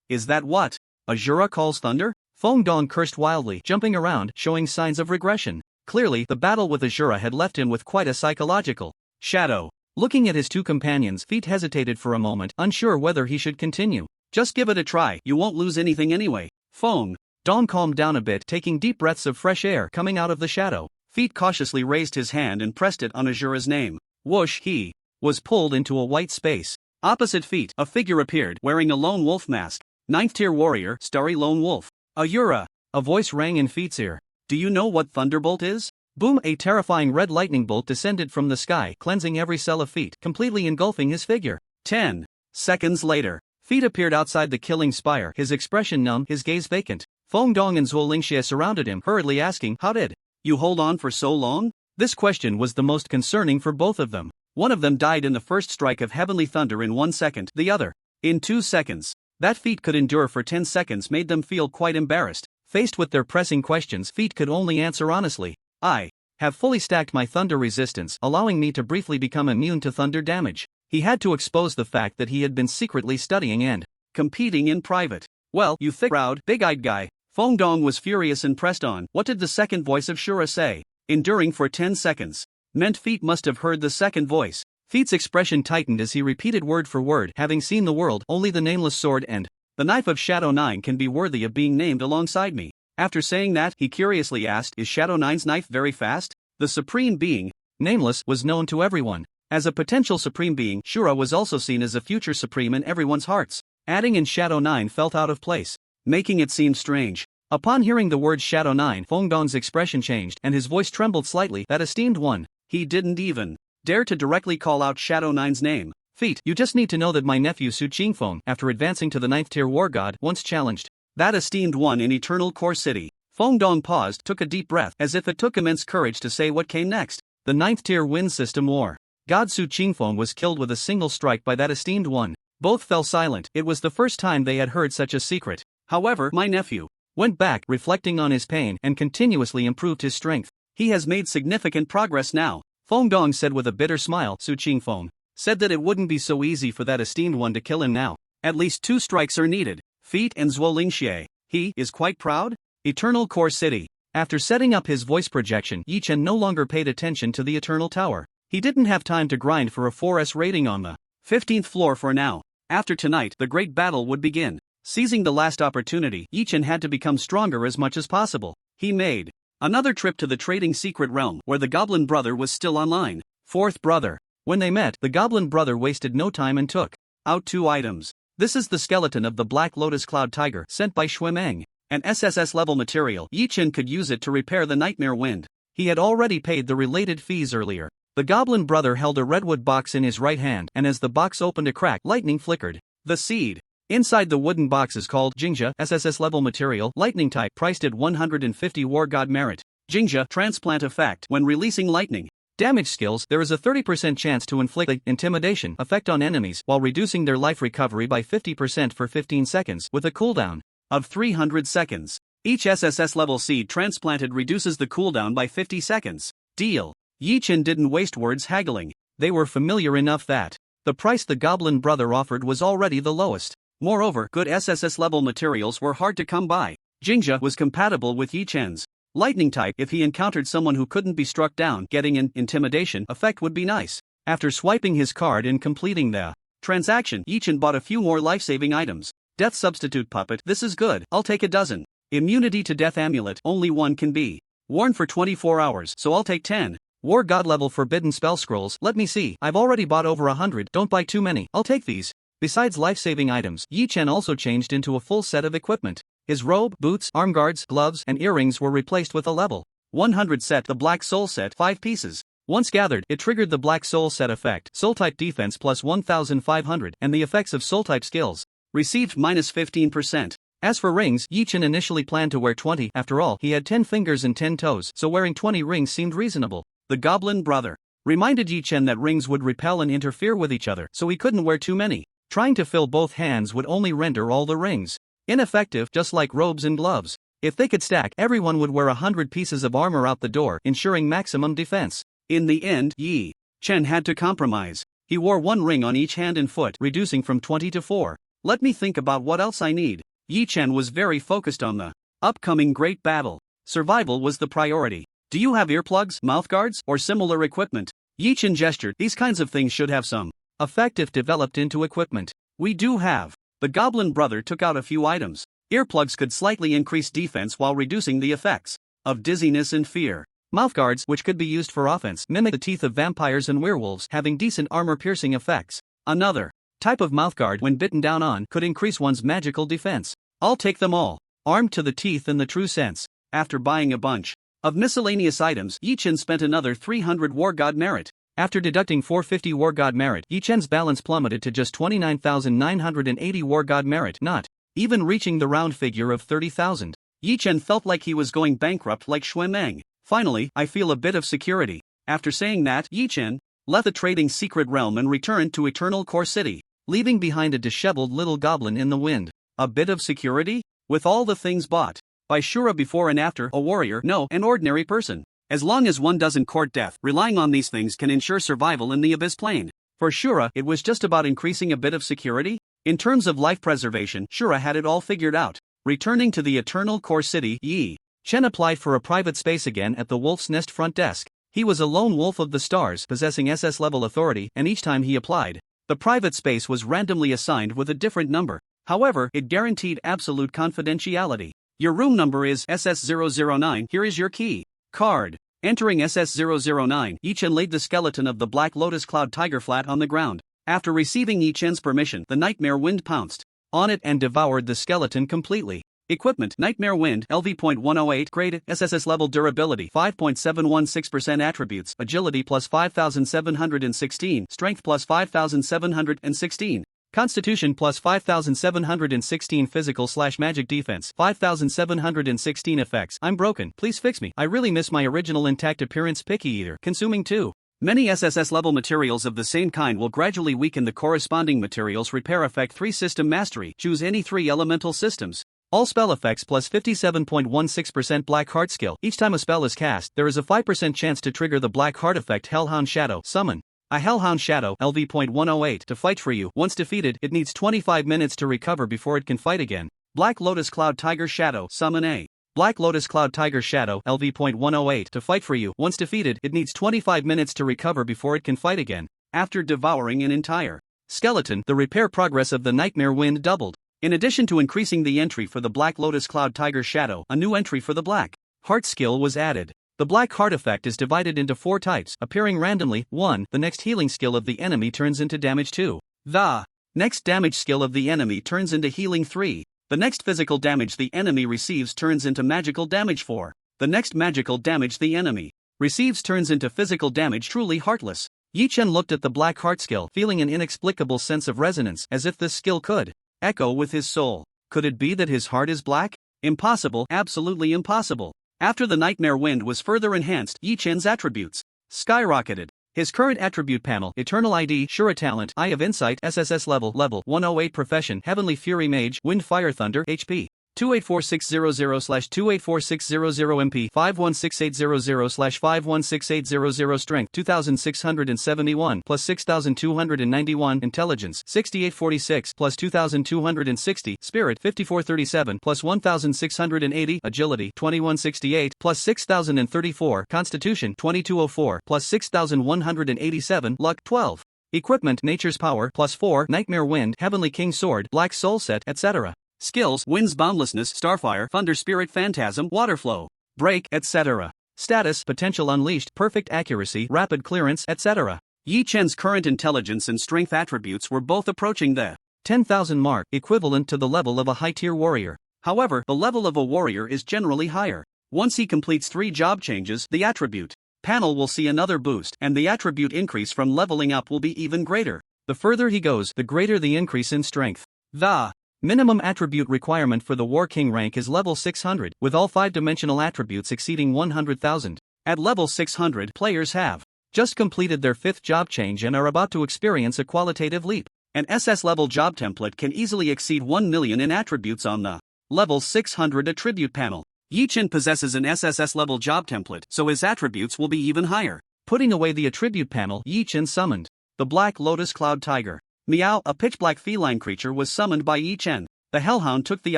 Is that what Azura calls thunder? Fengdong cursed wildly, jumping around, showing signs of regression. Clearly, the battle with Azura had left him with quite a psychological shadow. Looking at his two companions, Feet hesitated for a moment, unsure whether he should continue. Just give it a try, you won't lose anything anyway. Fengdong calmed down a bit, taking deep breaths of fresh air coming out of the shadow. Feet cautiously raised his hand and pressed it on Azura's name. Whoosh, he was pulled into a white space. Opposite Feet, a figure appeared, wearing a lone wolf mask. 9th tier warrior, Starry Lone Wolf. Azura! A voice rang in Feet's ear. Do you know what Thunderbolt is? Boom! A terrifying red lightning bolt descended from the sky, cleansing every cell of Feet, completely engulfing his figure. 10 seconds later, Feet appeared outside the killing spire, his expression numb, his gaze vacant. Fengdong and Zhuolingxie surrounded him, hurriedly asking, how did you hold on for so long? This question was the most concerning for both of them. One of them died in the first strike of heavenly thunder in 1 second, the other in 2 seconds. That Feet could endure for 10 seconds made them feel quite embarrassed. Faced with their pressing questions, Feet could only answer honestly. I have fully stacked my thunder resistance, allowing me to briefly become immune to thunder damage. He had to expose the fact that he had been secretly studying and competing in private. Well, you thick, proud, big-eyed guy. Fengdong was furious and pressed on. What did the second voice of Shura say? Enduring for 10 seconds. Meant Feet must have heard the second voice. Feet's expression tightened as he repeated word for word, having seen the world, only the nameless sword and the knife of Shadow 9 can be worthy of being named alongside me. After saying that, he curiously asked, is Shadow 9's knife very fast? The supreme being, nameless, was known to everyone. As a potential supreme being, Shura was also seen as a future supreme in everyone's hearts. Adding in Shadow 9 felt out of place, making it seem strange. Upon hearing the word Shadow 9, Fengdong's expression changed and his voice trembled slightly. That esteemed one. He didn't even dare to directly call out Shadow 9's name. Feet, you just need to know that my nephew Su Qingfeng, after advancing to the 9th tier war god, once challenged that esteemed one in Eternal Core City. Fengdong paused, took a deep breath, as if it took immense courage to say what came next. The 9th tier wind system war god Su Qingfeng was killed with a single strike by that esteemed one. Both fell silent. It was the first time they had heard such a secret. However, my nephew went back, reflecting on his pain, and continuously improved his strength. He has made significant progress now. Fengdong said with a bitter smile. Su Qingfeng said that it wouldn't be so easy for that esteemed one to kill him now. At least 2 strikes are needed. Feet and Zhuolingxie. He is quite proud? Eternal Core City. After setting up his voice projection, Yi Chen no longer paid attention to the Eternal Tower. He didn't have time to grind for a 4S rating on the 15th floor for now. After tonight, the great battle would begin. Seizing the last opportunity, Yi Chen had to become stronger as much as possible. He made another trip to the trading secret realm, where the Goblin Brother was still online. 4th brother. When they met, the Goblin Brother wasted no time and took out 2 items. This is the skeleton of the Black Lotus Cloud Tiger, sent by Shuimeng. An SSS level material. Yi Chen could use it to repair the Nightmare Wind. He had already paid the related fees earlier. The Goblin Brother held a redwood box in his right hand, and as the box opened a crack, lightning flickered. The seed inside the wooden box is called Jingxia, SSS level material, lightning type, priced at 150 war god merit. Jingxia, transplant effect. When releasing lightning damage skills, there is a 30% chance to inflict an intimidation effect on enemies while reducing their life recovery by 50% for 15 seconds, with a cooldown of 300 seconds. Each SSS level seed transplanted reduces the cooldown by 50 seconds. Deal. Yi Chen didn't waste words haggling. They were familiar enough that the price the Goblin Brother offered was already the lowest. Moreover, good SSS level materials were hard to come by. Jingxia was compatible with Yi Chen's lightning type. If he encountered someone who couldn't be struck down, getting an intimidation effect would be nice. After swiping his card and completing the transaction, Yi Chen bought a few more life-saving items. Death substitute puppet. This is good. I'll take a dozen. Immunity to death amulet. Only one can be worn for 24 hours, so I'll take 10. War god level forbidden spell scrolls. Let me see. I've already bought over 100. Don't buy too many. I'll take these. Besides life-saving items, Yi Chen also changed into a full set of equipment. His robe, boots, arm guards, gloves, and earrings were replaced with a level 100 set, the Black Soul set, 5 pieces. Once gathered, it triggered the Black Soul Set effect, Soul Type Defense plus 1500, and the effects of Soul Type skills. Received minus 15%. As for rings, Yi-Chen initially planned to wear 20, after all, he had 10 fingers and 10 toes, so wearing 20 rings seemed reasonable. The Goblin Brother reminded Yi-Chen that rings would repel and interfere with each other, so he couldn't wear too many. Trying to fill both hands would only render all the rings ineffective, just like robes and gloves. If they could stack, everyone would wear 100 pieces of armor out the door, ensuring maximum defense. In the end, Yi-Chen had to compromise. He wore one ring on each hand and foot, reducing from 20 to 4. Let me think about what else I need. Yi-Chen was very focused on the upcoming great battle. Survival was the priority. Do you have earplugs, mouthguards, or similar equipment? Yi-Chen gestured. These kinds of things should have some effect if developed into equipment. We do have. The Goblin Brother took out a few items. Earplugs could slightly increase defense while reducing the effects of dizziness and fear. Mouthguards, which could be used for offense, mimic the teeth of vampires and werewolves, having decent armor-piercing effects. Another type of mouthguard, when bitten down on, could increase one's magical defense. I'll take them all. Armed to the teeth in the true sense. After buying a bunch of miscellaneous items, Yi-Chen spent another 300 War God merit. After deducting 450 War God merit, Yi-Chen's balance plummeted to just 29,980 War God merit, not even reaching the round figure of 30,000. Yi-Chen felt like he was going bankrupt like Shui Meng. Finally, I feel a bit of security. After saying that, Yi-Chen left the trading secret realm and returned to Eternal Core City, leaving behind a disheveled little goblin in the wind. A bit of security? With all the things bought by Shura before and after, a warrior, no, an ordinary person. As long as one doesn't court death, relying on these things can ensure survival in the Abyss Plane. For Shura, it was just about increasing a bit of security. In terms of life preservation, Shura had it all figured out. Returning to the Eternal Core City, Yi-Chen applied for a private space again at the Wolf's Nest front desk. He was a lone wolf of the stars, possessing SS-level authority, and each time he applied, the private space was randomly assigned with a different number. However, it guaranteed absolute confidentiality. Your room number is SS009. Here is your key card. Entering SS009, Yi-Chen laid the skeleton of the Black Lotus Cloud Tiger flat on the ground. After receiving Yi-Chen's permission, the Nightmare Wind pounced on it and devoured the skeleton completely. Equipment: Nightmare Wind, LV.108, grade, SSS level, durability 5.716%, attributes: agility plus 5,716, strength plus 5,716. Constitution plus 5,716, physical/magic defense 5,716, effects: I'm broken, please fix me, I really miss my original intact appearance. Picky eater, consuming too many SSS level materials of the same kind will gradually weaken the corresponding materials. Repair effect 3, system mastery, choose any 3 elemental systems. All spell effects plus 57.16%, Black Heart skill. Each time a spell is cast, there is a 5% chance to trigger the Black Heart effect. Hellhound Shadow, summon a Hellhound Shadow, LV.108, to fight for you. Once defeated, it needs 25 minutes to recover before it can fight again. Black Lotus Cloud Tiger Shadow, summon a Black Lotus Cloud Tiger Shadow, LV.108, to fight for you. Once defeated, it needs 25 minutes to recover before it can fight again. After devouring an entire skeleton, the repair progress of the Nightmare Wind doubled. In addition to increasing the entry for the Black Lotus Cloud Tiger Shadow, a new entry for the Black Heart skill was added. The Black Heart effect is divided into 4 types, appearing randomly. 1. The next healing skill of the enemy turns into damage. 2. The next damage skill of the enemy turns into healing. 3. The next physical damage the enemy receives turns into magical damage. 4. The next magical damage the enemy receives turns into physical damage. Truly heartless. Yi-Chen looked at the Black Heart skill, feeling an inexplicable sense of resonance, as if this skill could echo with his soul. Could it be that his heart is black? Impossible, absolutely impossible. After the Nightmare Wind was further enhanced, Yi-Chen's attributes skyrocketed. His current attribute panel: Eternal ID, Shura Talent, Eye of Insight, SSS level 108, Profession, Heavenly Fury Mage, Wind Fire Thunder, HP 284600/284600, MP 516800/516800, Strength 2671 plus 6291, Intelligence 6846 plus 2260, Spirit 5437 plus 1680, Agility 2168 plus 6034, Constitution 2204 plus 6187, Luck 12. Equipment: Nature's Power plus 4, Nightmare Wind, Heavenly King Sword, Black Soul Set, etc. Skills: Wind's Boundlessness, Starfire, Thunder Spirit, Phantasm, Waterflow, Break, etc. Status: Potential Unleashed, Perfect Accuracy, Rapid Clearance, etc. Yi-Chen's current intelligence and strength attributes were both approaching the 10,000 mark, equivalent to the level of a high-tier warrior. However, the level of a warrior is generally higher once he completes 3 job changes. The attribute panel will see another boost, and the attribute increase from leveling up will be even greater. The further he goes, the greater the increase in strength. The minimum attribute requirement for the War King rank is level 600, with all 5-dimensional attributes exceeding 100,000. At level 600, Players have just completed their 5th job change and are about to experience a qualitative leap. an SS level job template can easily exceed 1 million in attributes on the level 600 attribute panel. Yi-Chen possesses an SSS level job template, so his attributes will be even higher. Putting away the attribute panel, Yi-Chen summoned the Black Lotus Cloud Tiger. Meow, a pitch-black feline creature, was summoned by Yi-Chen. The Hellhound took the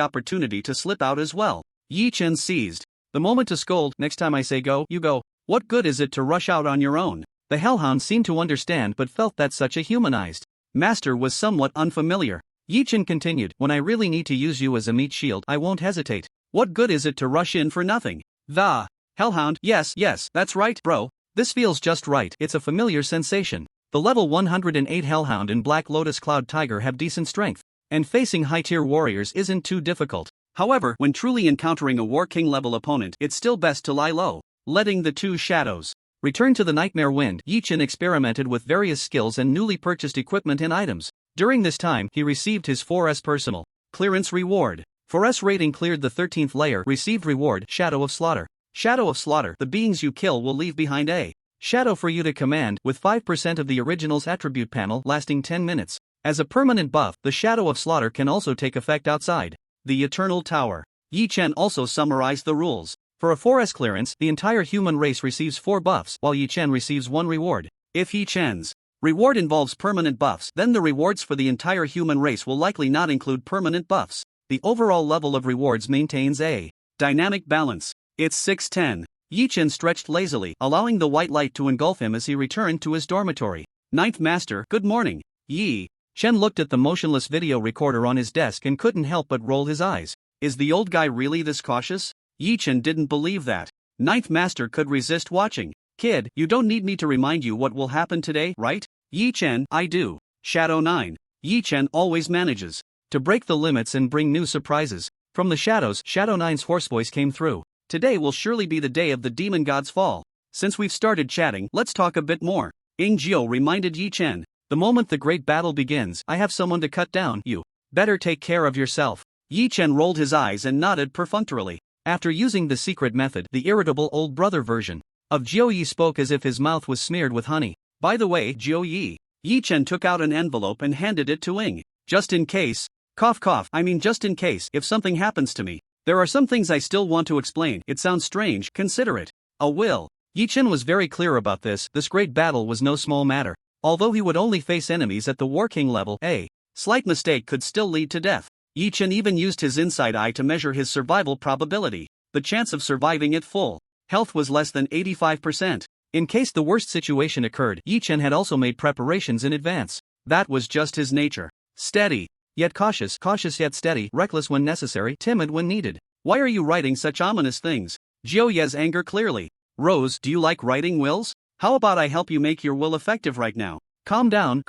opportunity to slip out as well. Yi-Chen seized the moment to scold. Next time I say go, you go. What good is it to rush out on your own? The Hellhound seemed to understand but felt that such a humanized master was somewhat unfamiliar. Yi-Chen continued, when I really need to use you as a meat shield, I won't hesitate. What good is it to rush in for nothing? The Hellhound, yes, that's right, bro. This feels just right. It's a familiar sensation. The level 108 Hellhound and Black Lotus Cloud Tiger have decent strength, and facing high-tier warriors isn't too difficult. However, when truly encountering a War King level opponent, it's still best to lie low, letting the two shadows return to the Nightmare Wind. Yi-Chen experimented with various skills and newly purchased equipment and items. During this time, he received his 4S personal clearance reward. 4S rating cleared the 13th layer, received reward, Shadow of Slaughter. Shadow of Slaughter, the beings you kill will leave behind a shadow for you to command, with 5% of the original's attribute panel lasting 10 minutes. As a permanent buff, the Shadow of Slaughter can also take effect outside the Eternal Tower. Yi-Chen also summarized the rules. For a 4S clearance, the entire human race receives 4 buffs, while Yi-Chen receives 1 reward. If Yi-Chen's reward involves permanent buffs, then the rewards for the entire human race will likely not include permanent buffs. The overall level of rewards maintains a dynamic balance. It's 610. Yi-Chen stretched lazily, allowing the white light to engulf him as he returned to his dormitory. Ninth Master, good morning. Yi-Chen looked at the motionless video recorder on his desk and couldn't help but roll his eyes. Is the old guy really this cautious? Yi-Chen didn't believe that Ninth Master could resist watching. Kid, you don't need me to remind you what will happen today, right? Yi-Chen, I do. Shadow 9. Yi-Chen always manages to break the limits and bring new surprises. From the shadows, Shadow 9's hoarse voice came through. Today will surely be the day of the demon god's fall. Since we've started chatting, let's talk a bit more. Jiao reminded Yi-Chen. The moment the great battle begins, I have someone to cut down. You better take care of yourself. Yi-Chen rolled his eyes and nodded perfunctorily. After using the secret method, the irritable old brother version of Jiao Yi spoke as if his mouth was smeared with honey. By the way, Jiao Yi. Yi-Chen took out an envelope and handed it to Ing. Just in case. Cough cough, I mean just in case, if something happens to me. There are some things I still want to explain. It sounds strange, consider it a will. Yi-Chen was very clear about this. This great battle was no small matter. Although he would only face enemies at the War King level, a slight mistake could still lead to death. Yi-Chen even used his inside eye to measure his survival probability. The chance of surviving at full health was less than 85%. In case the worst situation occurred, Yi-Chen had also made preparations in advance. That was just his nature. Steady, yet cautious yet steady, reckless when necessary, timid when needed. Why are you writing such ominous things? Jiao Ye's anger clearly rose. Do you like writing wills? How about I help you make your will effective right now? Calm down,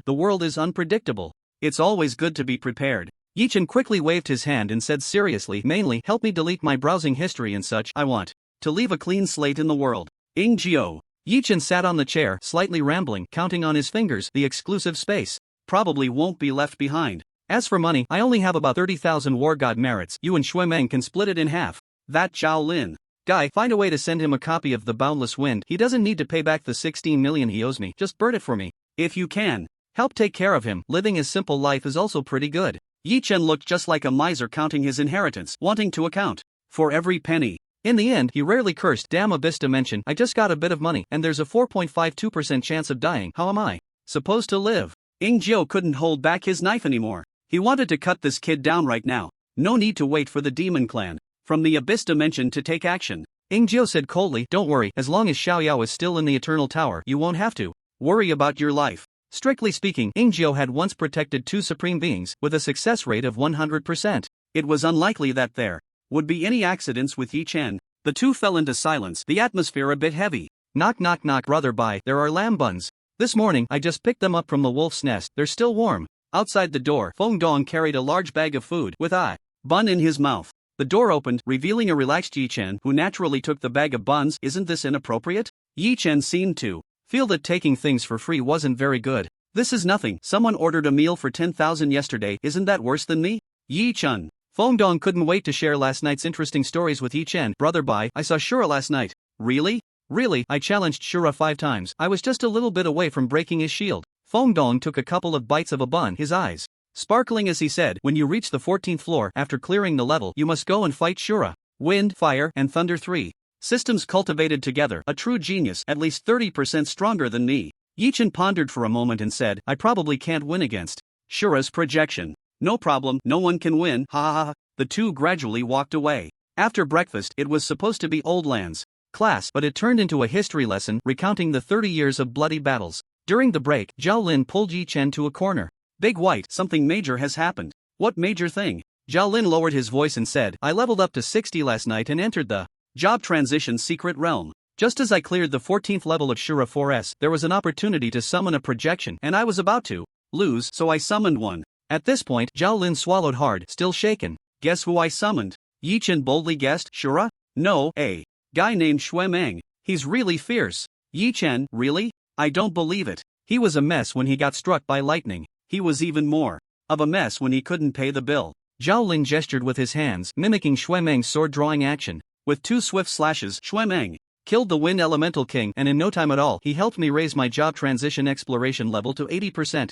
the world is unpredictable. It's always good to be prepared. Yi-Chen quickly waved his hand and said seriously, mainly, help me delete my browsing history and such. I want to leave a clean slate in the world. Jiao. Yi-Chen sat on the chair, slightly rambling, counting on his fingers. The exclusive space probably won't be left behind. As for money, I only have about 30,000 war god merits. You and Shui Meng can split it in half. That Zhao Lin guy, find a way to send him a copy of The Boundless Wind. He doesn't need to pay back the 16 million he owes me. Just burn it for me. If you can help take care of him, living his simple life is also pretty good. Yi-Chen looked just like a miser counting his inheritance, wanting to account for every penny. In the end, he rarely cursed. Damn Abyss Dimension, I just got a bit of money, and there's a 4.52% chance of dying. How am I supposed to live? Jiao couldn't hold back his knife anymore. He wanted to cut this kid down right now. No need to wait for the demon clan from the Abyss Dimension to take action. Jiao said coldly, don't worry, as long as Xiaoyao is still in the Eternal Tower, you won't have to worry about your life. Strictly speaking, Jiao had once protected 2 supreme beings, with a success rate of 100%. It was unlikely that there would be any accidents with Yi-Chen. The two fell into silence, the atmosphere a bit heavy. Knock knock knock, brother bye, there are lamb buns. This morning, I just picked them up from the wolf's nest, they're still warm. Outside the door, Feng Dong carried a large bag of food, with a bun in his mouth. The door opened, revealing a relaxed Yi-Chen, who naturally took the bag of buns. Isn't this inappropriate? Yi Chen seemed to feel that taking things for free wasn't very good. This is nothing, someone ordered a meal for 10,000 yesterday, isn't that worse than me? Yi Chen. Feng Dong couldn't wait to share last night's interesting stories with Yi Chen. Brother bye, I saw Shura last night. Really? Really? I challenged Shura 5 times. I was just a little bit away from breaking his shield. Feng Dong took a couple of bites of a bun, his eyes sparkling as he said, when you reach the 14th floor after clearing the level, you must go and fight Shura. Wind, Fire, and Thunder 3. Systems cultivated together, a true genius, at least 30% stronger than me. Yi Chen pondered for a moment and said, I probably can't win against Shura's projection. No problem, no one can win, ha ha ha. The two gradually walked away. After breakfast, it was supposed to be Old Lands class, but it turned into a history lesson recounting the 30 years of bloody battles. During the break, Zhao Lin pulled Yi Chen to a corner. Big White, something major has happened. What major thing? Zhao Lin lowered his voice and said, I leveled up to 60 last night and entered the job transition secret realm. Just as I cleared the 14th level of Shura 4S, there was an opportunity to summon a projection and I was about to lose, so I summoned one. At this point, Zhao Lin swallowed hard, still shaken. Guess who I summoned? Yi Chen boldly guessed, Shura? No, a guy named Xue Meng. He's really fierce. Yi Chen, really? I don't believe it. He was a mess when he got struck by lightning. He was even more of a mess when he couldn't pay the bill. Zhao Lin gestured with his hands, mimicking Xue Meng's sword-drawing action. With 2 swift slashes, Xue Meng killed the Wind Elemental King, and in no time at all, he helped me raise my job transition exploration level to 80%.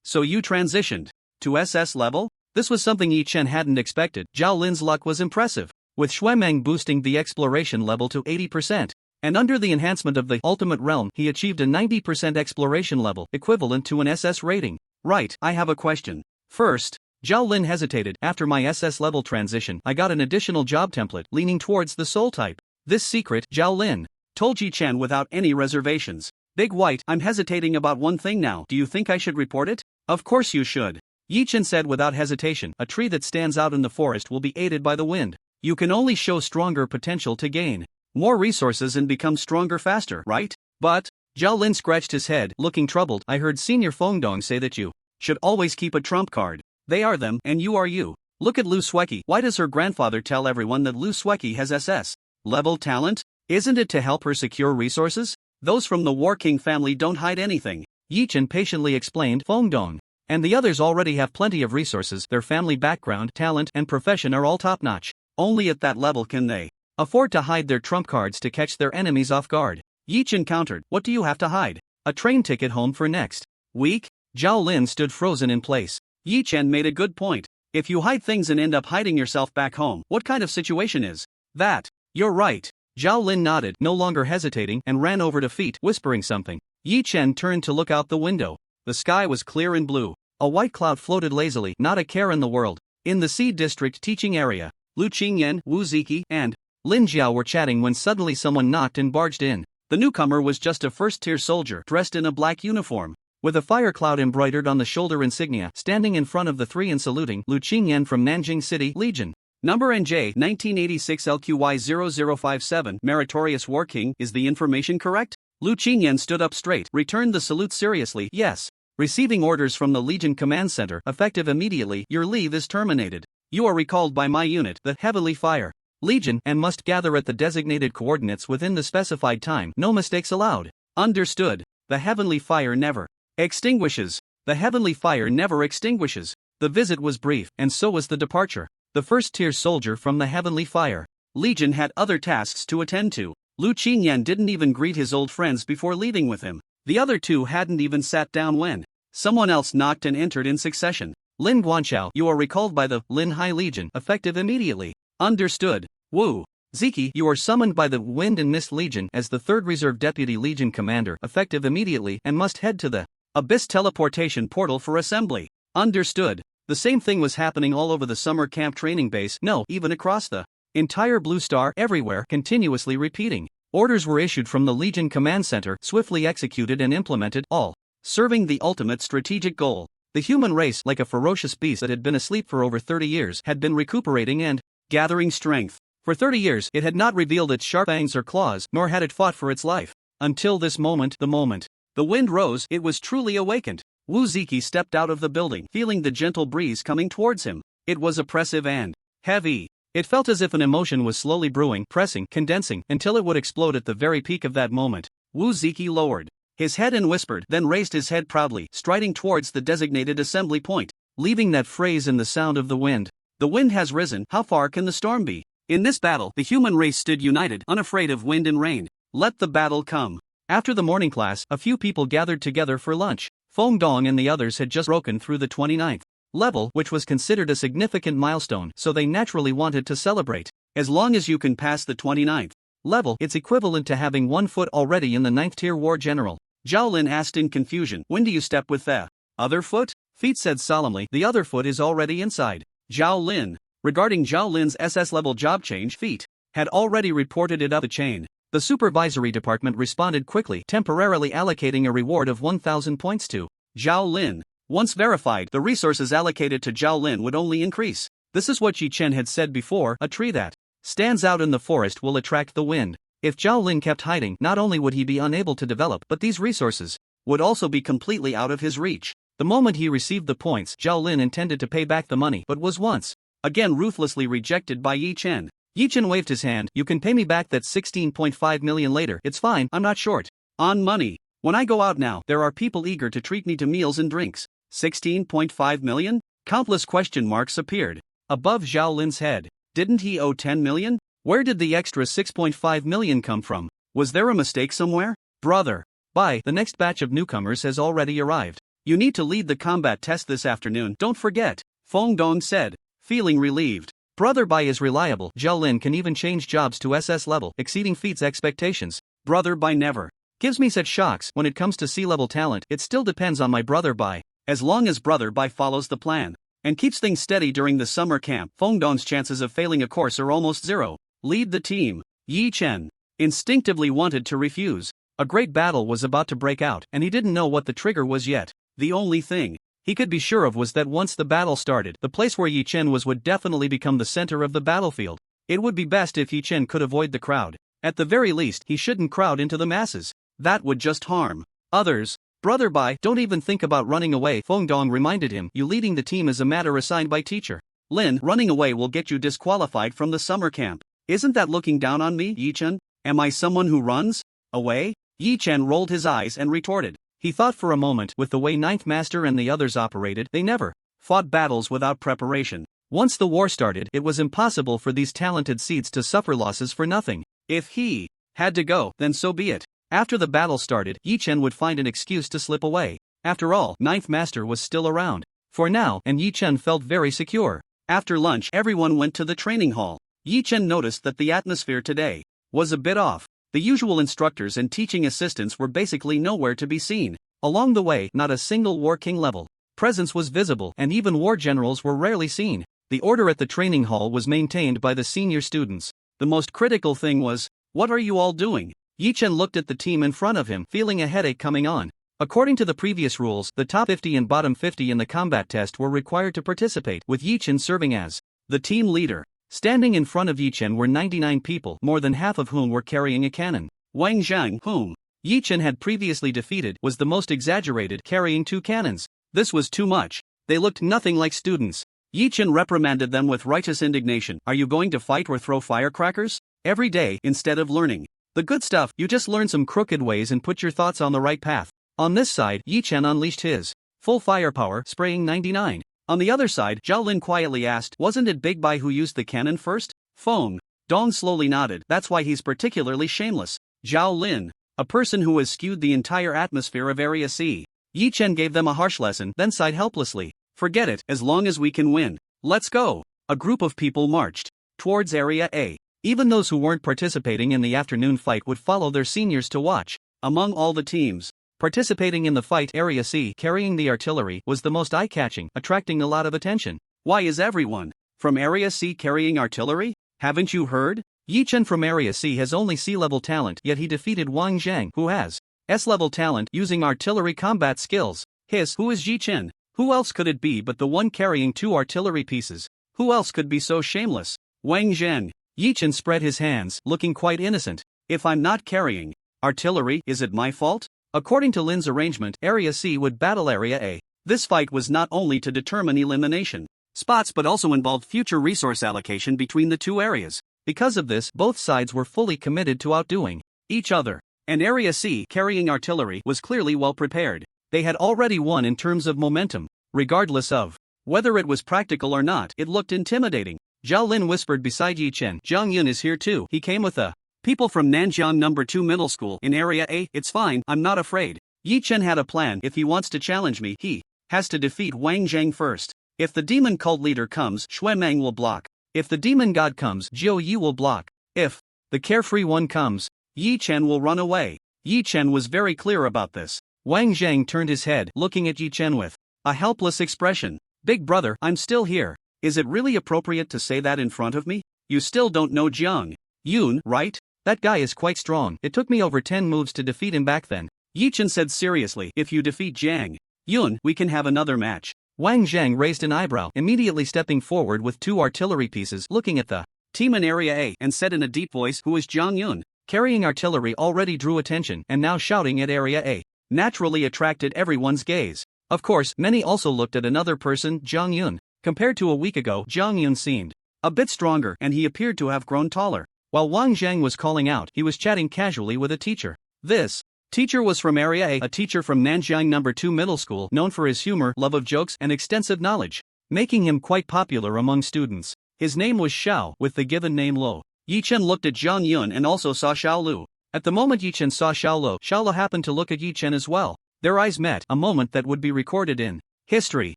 So you transitioned to SS level? This was something Yi Chen hadn't expected. Zhao Lin's luck was impressive, with Xue Meng boosting the exploration level to 80%. And under the enhancement of the Ultimate Realm, he achieved a 90% exploration level, equivalent to an SS rating. Right, I have a question. First, Zhao Lin hesitated. After my SS level transition, I got an additional job template leaning towards the soul type. This secret, Zhao Lin told Yi Chen without any reservations. Big White, I'm hesitating about one thing now. Do you think I should report it? Of course you should. Yi Chen said without hesitation. A tree that stands out in the forest will be aided by the wind. You can only show stronger potential to gain more resources and become stronger faster, right? But Zhao Lin scratched his head, looking troubled. I heard Senior Feng Dong say that you should always keep a trump card. They are them, and you are you. Look at Lu Sueki. Why does her grandfather tell everyone that Lu Sueki has SS level talent? Isn't it to help her secure resources? Those from the War King family don't hide anything. Yi Chen patiently explained. Feng Dong and the others already have plenty of resources. Their family background, talent, and profession are all top-notch. Only at that level can they afford to hide their trump cards to catch their enemies off guard. Yi Chen countered. What do you have to hide? A train ticket home for next week? Zhao Lin stood frozen in place. Yi Chen made a good point. If you hide things and end up hiding yourself back home, what kind of situation is that? You're right. Zhao Lin nodded, no longer hesitating, and ran over to feet, whispering something. Yi Chen turned to look out the window. The sky was clear and blue. A white cloud floated lazily, not a care in the world. In the Seed District teaching area, Lu Qingyan, Wu Ziki, and Lin Jiao were chatting when suddenly someone knocked and barged in. The newcomer was just a first-tier soldier dressed in a black uniform, with a fire cloud embroidered on the shoulder insignia, standing in front of the 3 and saluting. Lu Qingyan from Nanjing City, Legion. Number NJ 1986 LQY0057. Meritorious War King. Is the information correct? Lu Qingyan stood up straight, returned the salute seriously. Yes. Receiving orders from the Legion Command Center, effective immediately. Your leave is terminated. You are recalled by my unit, the Heavenly Fire Legion, and must gather at the designated coordinates within the specified time. No mistakes allowed. Understood. The Heavenly Fire never extinguishes. The Heavenly Fire never extinguishes. The visit was brief, and so was the departure. The first-tier soldier from the Heavenly Fire Legion had other tasks to attend to. Lu Qingyan didn't even greet his old friends before leaving with him. The other two hadn't even sat down when someone else knocked and entered in succession. Lin Guanxiao, you are recalled by the Lin Hai Legion, effective immediately. Understood. Wu Ziki, you are summoned by the Wind and Mist Legion as the 3rd Reserve Deputy Legion Commander, effective immediately, and must head to the Abyss Teleportation Portal for assembly. Understood. The same thing was happening all over the summer camp training base, no, even across the entire Blue Star, everywhere, continuously repeating. Orders were issued from the Legion Command Center, swiftly executed and implemented, all serving the ultimate strategic goal. The human race, like a ferocious beast that had been asleep for over 30 years, had been recuperating and gathering strength. For 30 years, it had not revealed its sharp fangs or claws, nor had it fought for its life. Until this moment, the moment the wind rose, it was truly awakened. Wu Ziki stepped out of the building, feeling the gentle breeze coming towards him. It was oppressive and heavy. It felt as if an emotion was slowly brewing, pressing, condensing, until it would explode at the very peak of that moment. Wu Ziki lowered his head and whispered, then raised his head proudly, striding towards the designated assembly point, leaving that phrase in the sound of the wind. The wind has risen, how far can the storm be? In this battle, the human race stood united, unafraid of wind and rain. Let the battle come. After the morning class, a few people gathered together for lunch. Feng Dong and the others had just broken through the 29th level, which was considered a significant milestone, so they naturally wanted to celebrate. As long as you can pass the 29th level, it's equivalent to having 1 foot already in the 9th tier war general. Zhao Lin asked in confusion, when do you step with the other foot? Feet said solemnly, the other foot is already inside. Zhao Lin, regarding Zhao Lin's SS level job change, Feet had already reported it up the chain. The supervisory department responded quickly, temporarily allocating a reward of 1,000 points to Zhao Lin. Once verified, the resources allocated to Zhao Lin would only increase. This is what Yi Chen had said before, a tree that stands out in the forest will attract the wind. If Zhao Lin kept hiding, not only would he be unable to develop, but these resources would also be completely out of his reach. The moment he received the points, Zhao Lin intended to pay back the money, but was once again ruthlessly rejected by Yi Chen. Yi Chen waved his hand, you can pay me back that 16.5 million later, it's fine, I'm not short on money. When I go out now, there are people eager to treat me to meals and drinks. 16.5 million? Countless question marks appeared above Zhao Lin's head. Didn't he owe 10 million? Where did the extra 6.5 million come from? Was there a mistake somewhere? Brother. Bye, the next batch of newcomers has already arrived. You need to lead the combat test this afternoon, don't forget, Feng Dong said, feeling relieved. Brother Bai is reliable. Zhao Lin can even change jobs to SS level, exceeding Feet's expectations. Brother Bai never gives me such shocks. When it comes to C-level talent, it still depends on my brother Bai. As long as brother Bai follows the plan and keeps things steady during the summer camp, Feng Dong's chances of failing a course are almost zero. Lead the team. Yi Chen instinctively wanted to refuse. A great battle was about to break out, and he didn't know what the trigger was yet. The only thing he could be sure of was that once the battle started, the place where Yi Chen was would definitely become the center of the battlefield. It would be best if Yi Chen could avoid the crowd. At the very least, he shouldn't crowd into the masses. That would just harm others. Brother Bai, don't even think about running away, Feng Dong reminded him. You leading the team is a matter assigned by teacher Lin. Running away will get you disqualified from the summer camp. Isn't that looking down on me, Yi Chen? Am I someone who runs away? Yi Chen rolled his eyes and retorted. He thought for a moment, with the way Ninth Master and the others operated, they never fought battles without preparation. Once the war started, it was impossible for these talented seeds to suffer losses for nothing. If he had to go, then so be it. After the battle started, Yi Chen would find an excuse to slip away. After all, Ninth Master was still around for now, and Yi Chen felt very secure. After lunch, everyone went to the training hall. Yi Chen noticed that the atmosphere today was a bit off. The usual instructors and teaching assistants were basically nowhere to be seen. Along the way, not a single War King level presence was visible, and even war generals were rarely seen. The order at the training hall was maintained by the senior students. The most critical thing was, what are you all doing? Yi Chen looked at the team in front of him, feeling a headache coming on. According to the previous rules, the top 50 and bottom 50 in the combat test were required to participate, with Yi Chen serving as the team leader. Standing in front of Yi Chen were 99 people, more than half of whom were carrying a cannon. Wang Zhang, whom Yi Chen had previously defeated, was the most exaggerated, carrying 2 cannons. This was too much. They looked nothing like students. Yi Chen reprimanded them with righteous indignation. Are you going to fight or throw firecrackers? Every day, instead of learning the good stuff, you just learn some crooked ways and put your thoughts on the right path. On this side, Yi Chen unleashed his full firepower, spraying 99. On the other side, Zhao Lin quietly asked, wasn't it Big Bai who used the cannon first? Feng Dong slowly nodded. That's why he's particularly shameless. Zhao Lin, a person who has skewed the entire atmosphere of Area C. Yi Chen gave them a harsh lesson, then sighed helplessly. Forget it, as long as we can win. Let's go. A group of people marched towards Area A. Even those who weren't participating in the afternoon fight would follow their seniors to watch. Among all the teams participating in the fight, Area C, carrying the artillery, was the most eye-catching, attracting a lot of attention. Why is everyone from Area C carrying artillery? Haven't you heard? Yi Chen from Area C has only C-level talent, yet he defeated Wang Zhang, who has S-level talent, using artillery combat skills. Who is Yi Chen? Who else could it be but the one carrying 2 artillery pieces? Who else could be so shameless? Wang Zhang. Yi Chen spread his hands, looking quite innocent. If I'm not carrying artillery, is it my fault? According to Lin's arrangement, Area C would battle Area A. This fight was not only to determine elimination spots but also involved future resource allocation between the 2 areas. Because of this, both sides were fully committed to outdoing each other. and Area C, carrying artillery, was clearly well prepared. They had already won in terms of momentum. Regardless of whether it was practical or not, it looked intimidating. Zhao Lin whispered beside Yi Chen. Zhang Yun is here too. He came with the people from Nanjiang No. 2 Middle School in Area A. It's fine, I'm not afraid. Yi Chen had a plan. If he wants to challenge me, he has to defeat Wang Zhang first. If the demon cult leader comes, Xue Meng will block. If the demon god comes, Jiu Yi will block. If the carefree one comes, Yi Chen will run away. Yi Chen was very clear about this. Wang Zhang turned his head, looking at Yi Chen with a helpless expression. Big brother, I'm still here. Is it really appropriate to say that in front of me? You still don't know Jiang Yun, right? That guy is quite strong. It took me over 10 moves to defeat him back then. Yi Chen said seriously. If you defeat Jiang Yun, we can have another match. Wang Zhang raised an eyebrow, immediately stepping forward with 2 artillery pieces, looking at the team in Area A, and said in a deep voice, who is Jiang Yun? Carrying artillery already drew attention, and now shouting at Area A naturally attracted everyone's gaze. Of course, many also looked at another person, Jiang Yun. Compared to a week ago, Jiang Yun seemed a bit stronger, and he appeared to have grown taller. While Wang Zhang was calling out, he was chatting casually with a teacher. This teacher was from Area A teacher from Nanjiang No. 2 Middle School, known for his humor, love of jokes, and extensive knowledge, making him quite popular among students. His name was Xiao, with the given name Lo. Yi Chen looked at Jiang Yun and also saw Xiao Lu. At the moment Yi Chen saw Xiao Lu happened to look at Yi Chen as well. Their eyes met, a moment that would be recorded in history.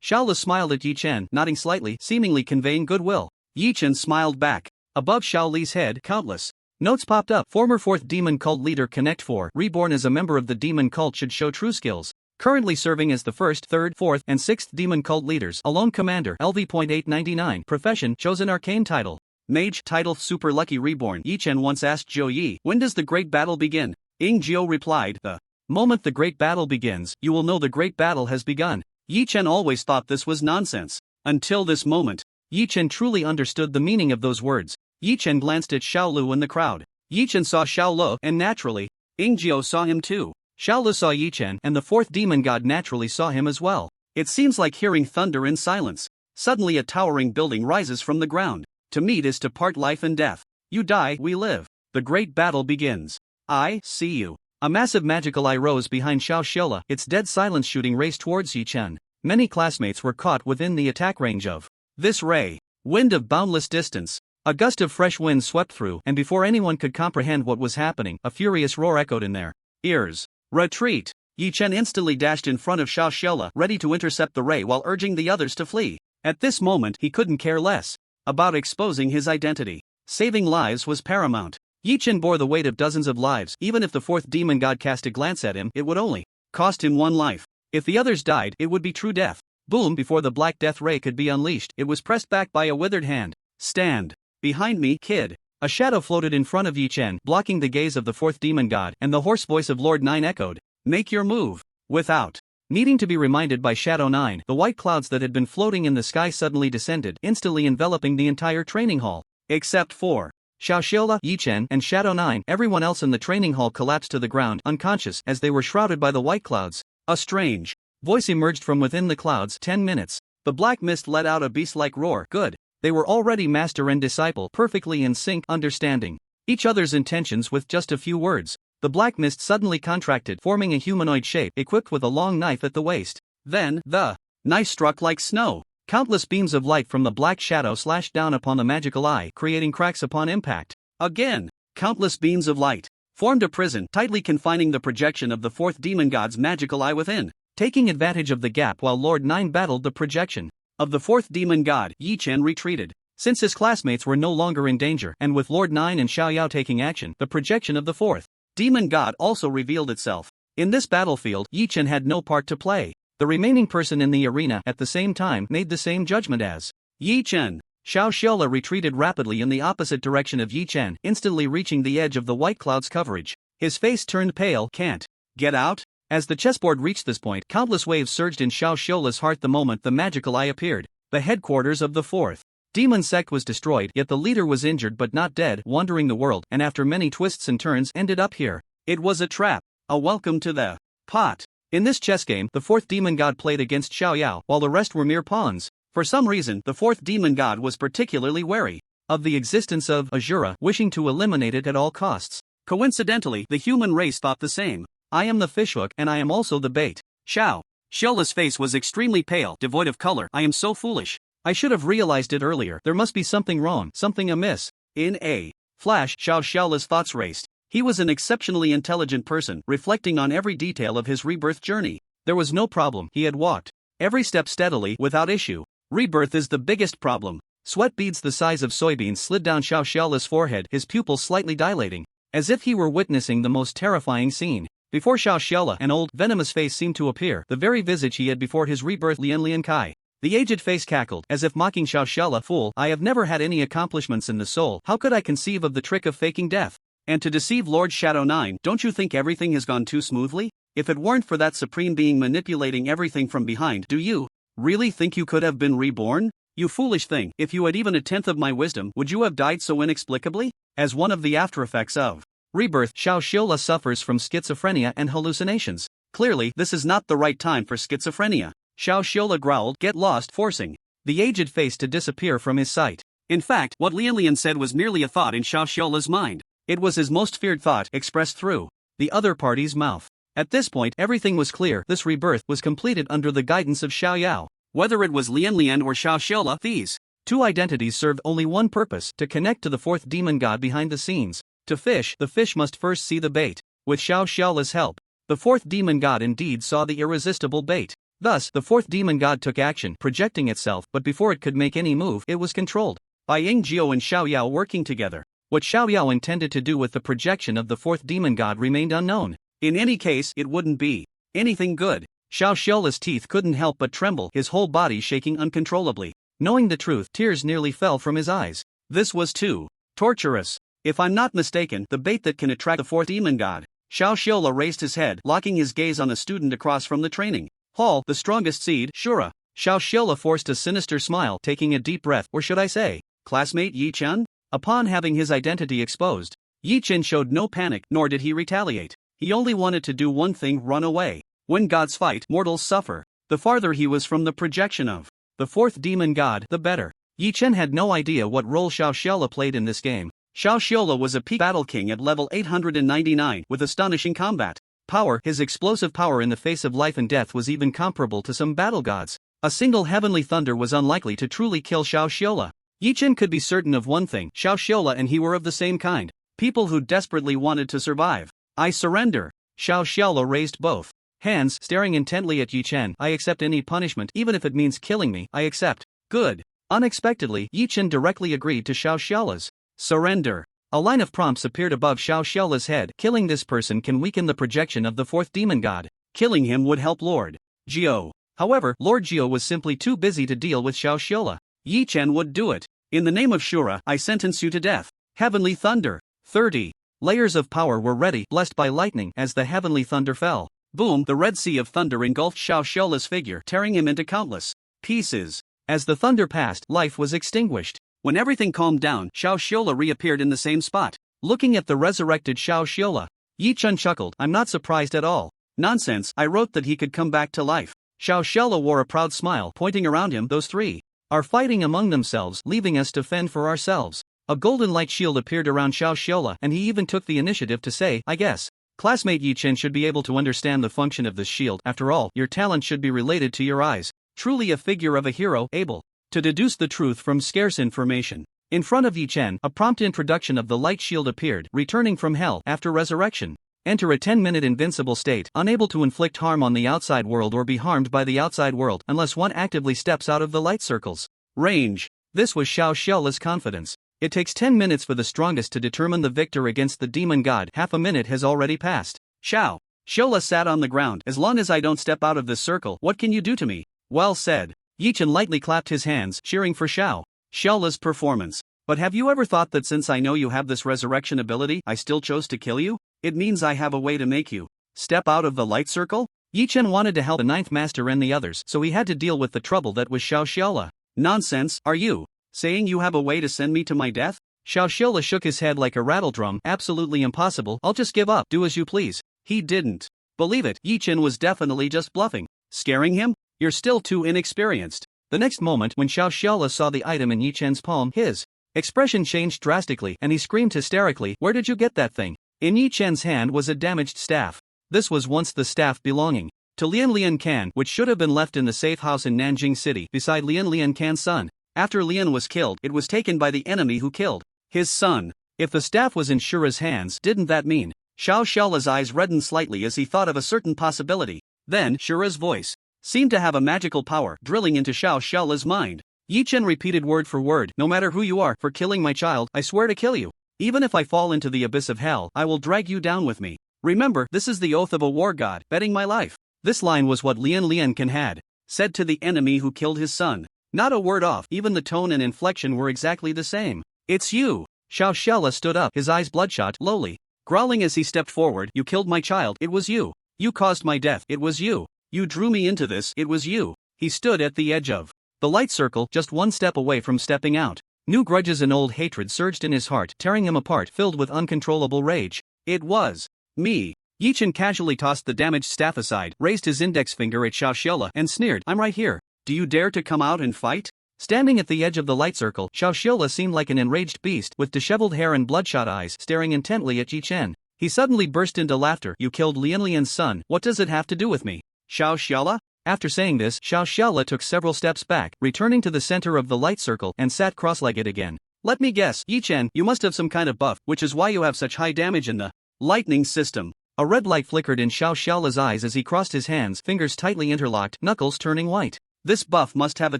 Xiao Lu smiled at Yi Chen, nodding slightly, seemingly conveying goodwill. Yi Chen smiled back. Above Xiao Li's head, countless notes popped up. Former 4th Demon Cult Leader Connect 4, reborn as a member of the Demon Cult, should show true skills. Currently serving as the 1st, 3rd, 4th, and 6th Demon Cult Leaders. Alone Commander, LV.899. Profession, Chosen Arcane Title. Mage, Title, Super Lucky Reborn. Yi Chen once asked Jiu Yi, when does the great battle begin? Ying Jiu replied, the moment the great battle begins, you will know the great battle has begun. Yi Chen always thought this was nonsense. Until this moment, Yi Chen truly understood the meaning of those words. Yi Chen glanced at Xiao Lu in the crowd. Yi Chen saw Xiao Lu, and naturally, Ying Jiu saw him too. Xiao Lu saw Yi Chen, and the 4th demon god naturally saw him as well. It seems like hearing thunder in silence. Suddenly a towering building rises from the ground. To meet is to part life and death. You die, we live. The great battle begins. I see you. A massive magical eye rose behind Xiao Xiaola, its dead silence shooting race towards Yi Chen. Many classmates were caught within the attack range of this ray. Wind of boundless distance. A gust of fresh wind swept through, and before anyone could comprehend what was happening, a furious roar echoed in their ears. Retreat! Yi Chen instantly dashed in front of Xiao Xiaola, ready to intercept the ray while urging the others to flee. At this moment, he couldn't care less about exposing his identity. Saving lives was paramount. Yi Chen bore the weight of dozens of lives. Even if the 4th demon god cast a glance at him, it would only cost him 1 life. If the others died, it would be true death. Boom! Before the black death ray could be unleashed, it was pressed back by a withered hand. Stand behind me, kid. A shadow floated in front of Yi Chen, blocking the gaze of the 4th demon god, and the hoarse voice of Lord 9 echoed, make your move. Without needing to be reminded by Shadow 9, the white clouds that had been floating in the sky suddenly descended, instantly enveloping the entire training hall. Except for Xiao Xiaola, Yi Chen, and Shadow 9, everyone else in the training hall collapsed to the ground, unconscious, as they were shrouded by the white clouds. A strange voice emerged from within the clouds. 10 minutes. The black mist let out a beast-like roar. Good. They were already master and disciple, perfectly in sync, understanding each other's intentions with just a few words. The black mist suddenly contracted, forming a humanoid shape equipped with a long knife at the waist. Then, the knife struck like snow. Countless beams of light from the black shadow slashed down upon the magical eye, creating cracks upon impact. Again, countless beams of light formed a prison, tightly confining the projection of the 4th demon god's magical eye within. Taking advantage of the gap while Lord 9 battled the projection of the 4th demon god, Yi Chen retreated. Since his classmates were no longer in danger, and with Lord 9 and Xiao Yao taking action, the projection of the 4th demon god also revealed itself. In this battlefield, Yi Chen had no part to play. The remaining person in the arena at the same time made the same judgment as Yi Chen. Xiao Xiaola retreated rapidly in the opposite direction of Yi Chen, instantly reaching the edge of the white cloud's coverage. His face turned pale. Can't get out? As the chessboard reached this point, countless waves surged in Xiao Xiola's heart the moment the magical eye appeared. The headquarters of the 4th demon sect was destroyed, yet the leader was injured but not dead, wandering the world, and after many twists and turns ended up here. It was a trap. A welcome to the pot. In this chess game, the 4th demon god played against Xiao Yao, while the rest were mere pawns. For some reason, the 4th demon god was particularly wary of the existence of Azura, wishing to eliminate it at all costs. Coincidentally, the human race thought the same. I am the fishhook and I am also the bait. Xiao Xiola's face was extremely pale, devoid of color. I am so foolish. I should have realized it earlier. There must be something wrong, something amiss. In a flash, Xiola's thoughts raced. He was an exceptionally intelligent person, reflecting on every detail of his rebirth journey. There was no problem. He had walked every step steadily, without issue. Rebirth is the biggest problem. Sweat beads the size of soybeans slid down Xiola's forehead, his pupils slightly dilating, as if he were witnessing the most terrifying scene. Before Xiaola, an old, venomous face seemed to appear, the very visage he had before his rebirth. Lian Kai. The aged face cackled, as if mocking Xiaola. Fool, I have never had any accomplishments in the soul. How could I conceive of the trick of faking death? And to deceive Lord Shadow 9, don't you think everything has gone too smoothly? If it weren't for that supreme being manipulating everything from behind, do you really think you could have been reborn? You foolish thing, if you had even a tenth of my wisdom, would you have died so inexplicably? As one of the aftereffects of rebirth, Xiaola suffers from schizophrenia and hallucinations. Clearly, this is not the right time for schizophrenia. Xiaola growled, get lost, forcing the aged face to disappear from his sight. In fact, what Lian said was merely a thought in Xiaola's mind. It was his most feared thought, expressed through the other party's mouth. At this point, everything was clear. This rebirth was completed under the guidance of Xiao Yao. Whether it was Lian or Xiaola, these two identities served only one purpose: to connect to the fourth demon god behind the scenes. To fish, the fish must first see the bait. With Xiaola's help, the fourth demon god indeed saw the irresistible bait. Thus, the fourth demon god took action, projecting itself, but before it could make any move, it was controlled by Yingjiu and Xiao Yao working together. What Xiao Yao intended to do with the projection of the fourth demon god remained unknown. In any case, it wouldn't be anything good. Xiaola's teeth couldn't help but tremble, his whole body shaking uncontrollably. Knowing the truth, tears nearly fell from his eyes. This was too torturous. If I'm not mistaken, the bait that can attract the fourth demon god. Xiaola raised his head, locking his gaze on the student across from the training hall, the strongest seed, Shura. Xiaola forced a sinister smile, taking a deep breath. Or should I say, classmate Yi Chen? Upon having his identity exposed, Yi Chen showed no panic, nor did he retaliate. He only wanted to do one thing: run away. When gods fight, mortals suffer. The farther he was from the projection of the fourth demon god, the better. Yi Chen had no idea what role Xiaola played in this game. Xiaola was a peak battle king at level 899, with astonishing combat power. His explosive power in the face of life and death was even comparable to some battle gods. A single heavenly thunder was unlikely to truly kill Xiaola. Yi Chen could be certain of one thing: Xiaola and he were of the same kind. People who desperately wanted to survive. I surrender. Xiaola raised both hands, staring intently at Yi Chen. I accept any punishment, even if it means killing me. I accept. Good. Unexpectedly, Yi Chen directly agreed to Xiaola's surrender. A line of prompts appeared above Xiaola's head. Killing this person can weaken the projection of the fourth demon god. Killing him would help Lord Jiu. However, Lord Jiu was simply too busy to deal with Xiaola. Yi Chen would do it. In the name of Shura, I sentence you to death. Heavenly thunder. 30 layers of power were ready, blessed by lightning, as the heavenly thunder fell. Boom! The red sea of thunder engulfed Xiaola's figure, tearing him into countless pieces. As the thunder passed, life was extinguished. When everything calmed down, Xiaola reappeared in the same spot. Looking at the resurrected Xiaola, Yi Chen chuckled. I'm not surprised at all. Nonsense, I wrote that he could come back to life. Xiaola wore a proud smile, pointing around him. Those three are fighting among themselves, leaving us to fend for ourselves. A golden light shield appeared around Xiaola, and he even took the initiative to say, I guess classmate Yi Chen should be able to understand the function of this shield. After all, your talent should be related to your eyes. Truly a figure of a hero, able to deduce the truth from scarce information. In front of Yi Chen, a prompt introduction of the light shield appeared. Returning from hell after resurrection. Enter a 10-minute invincible state, unable to inflict harm on the outside world or be harmed by the outside world unless one actively steps out of the light circle's range. This was Xiaola's confidence. It takes 10 minutes for the strongest to determine the victor against the demon god. Half a minute has already passed. Xiaola sat on the ground. As long as I don't step out of this circle, what can you do to me? Well said. Yi Chen lightly clapped his hands, cheering for Xiaola's performance. But have you ever thought that since I know you have this resurrection ability, I still chose to kill you? It means I have a way to make you step out of the light circle? Yi Chen wanted to help the ninth master and the others, so he had to deal with the trouble that was Xiaola. Nonsense, are you saying you have a way to send me to my death? Xiaola shook his head like a rattledrum. Absolutely impossible. I'll just give up. Do as you please. He didn't believe it. Yi Chen was definitely just bluffing. Scaring him? You're still too inexperienced. The next moment, when Xiaola saw the item in Yi Chen's palm, his expression changed drastically and he screamed hysterically, where did you get that thing? In Yi Chen's hand was a damaged staff. This was once the staff belonging to Lian Can, which should have been left in the safe house in Nanjing City beside Lian Can's son. After Lian was killed, it was taken by the enemy who killed his son. If the staff was in Shura's hands, didn't that mean? Xiao Xiaola's eyes reddened slightly as he thought of a certain possibility. Then, Shura's voice seemed to have a magical power drilling into Xiao Xiaola's mind. Yi Chen repeated word for word, "No matter who you are, for killing my child, I swear to kill you. Even if I fall into the abyss of hell, I will drag you down with me. Remember, this is the oath of a war god, betting my life." This line was what Lian Can had said to the enemy who killed his son. Not a word off, even the tone and inflection were exactly the same. "It's you." Xiao Xiaola stood up, his eyes bloodshot, lowly growling as he stepped forward. "You killed my child, it was you. You caused my death, it was you. You drew me into this, it was you." He stood at the edge of the light circle, just one step away from stepping out. New grudges and old hatred surged in his heart, tearing him apart, filled with uncontrollable rage. "It was me." Yi Chen casually tossed the damaged staff aside, raised his index finger at Xiao Xiaola, and sneered, "I'm right here. Do you dare to come out and fight?" Standing at the edge of the light circle, Xiao Xiaola seemed like an enraged beast with disheveled hair and bloodshot eyes, staring intently at Yi Chen. He suddenly burst into laughter. "You killed Lian's son, what does it have to do with me?" "Xiao Xiaola?" After saying this, Xiao Xiaola took several steps back, returning to the center of the light circle, and sat cross-legged again. "Let me guess, Yi Chen, you must have some kind of buff, which is why you have such high damage in the lightning system." A red light flickered in Xiao Xiaola's eyes as he crossed his hands, fingers tightly interlocked, knuckles turning white. "This buff must have a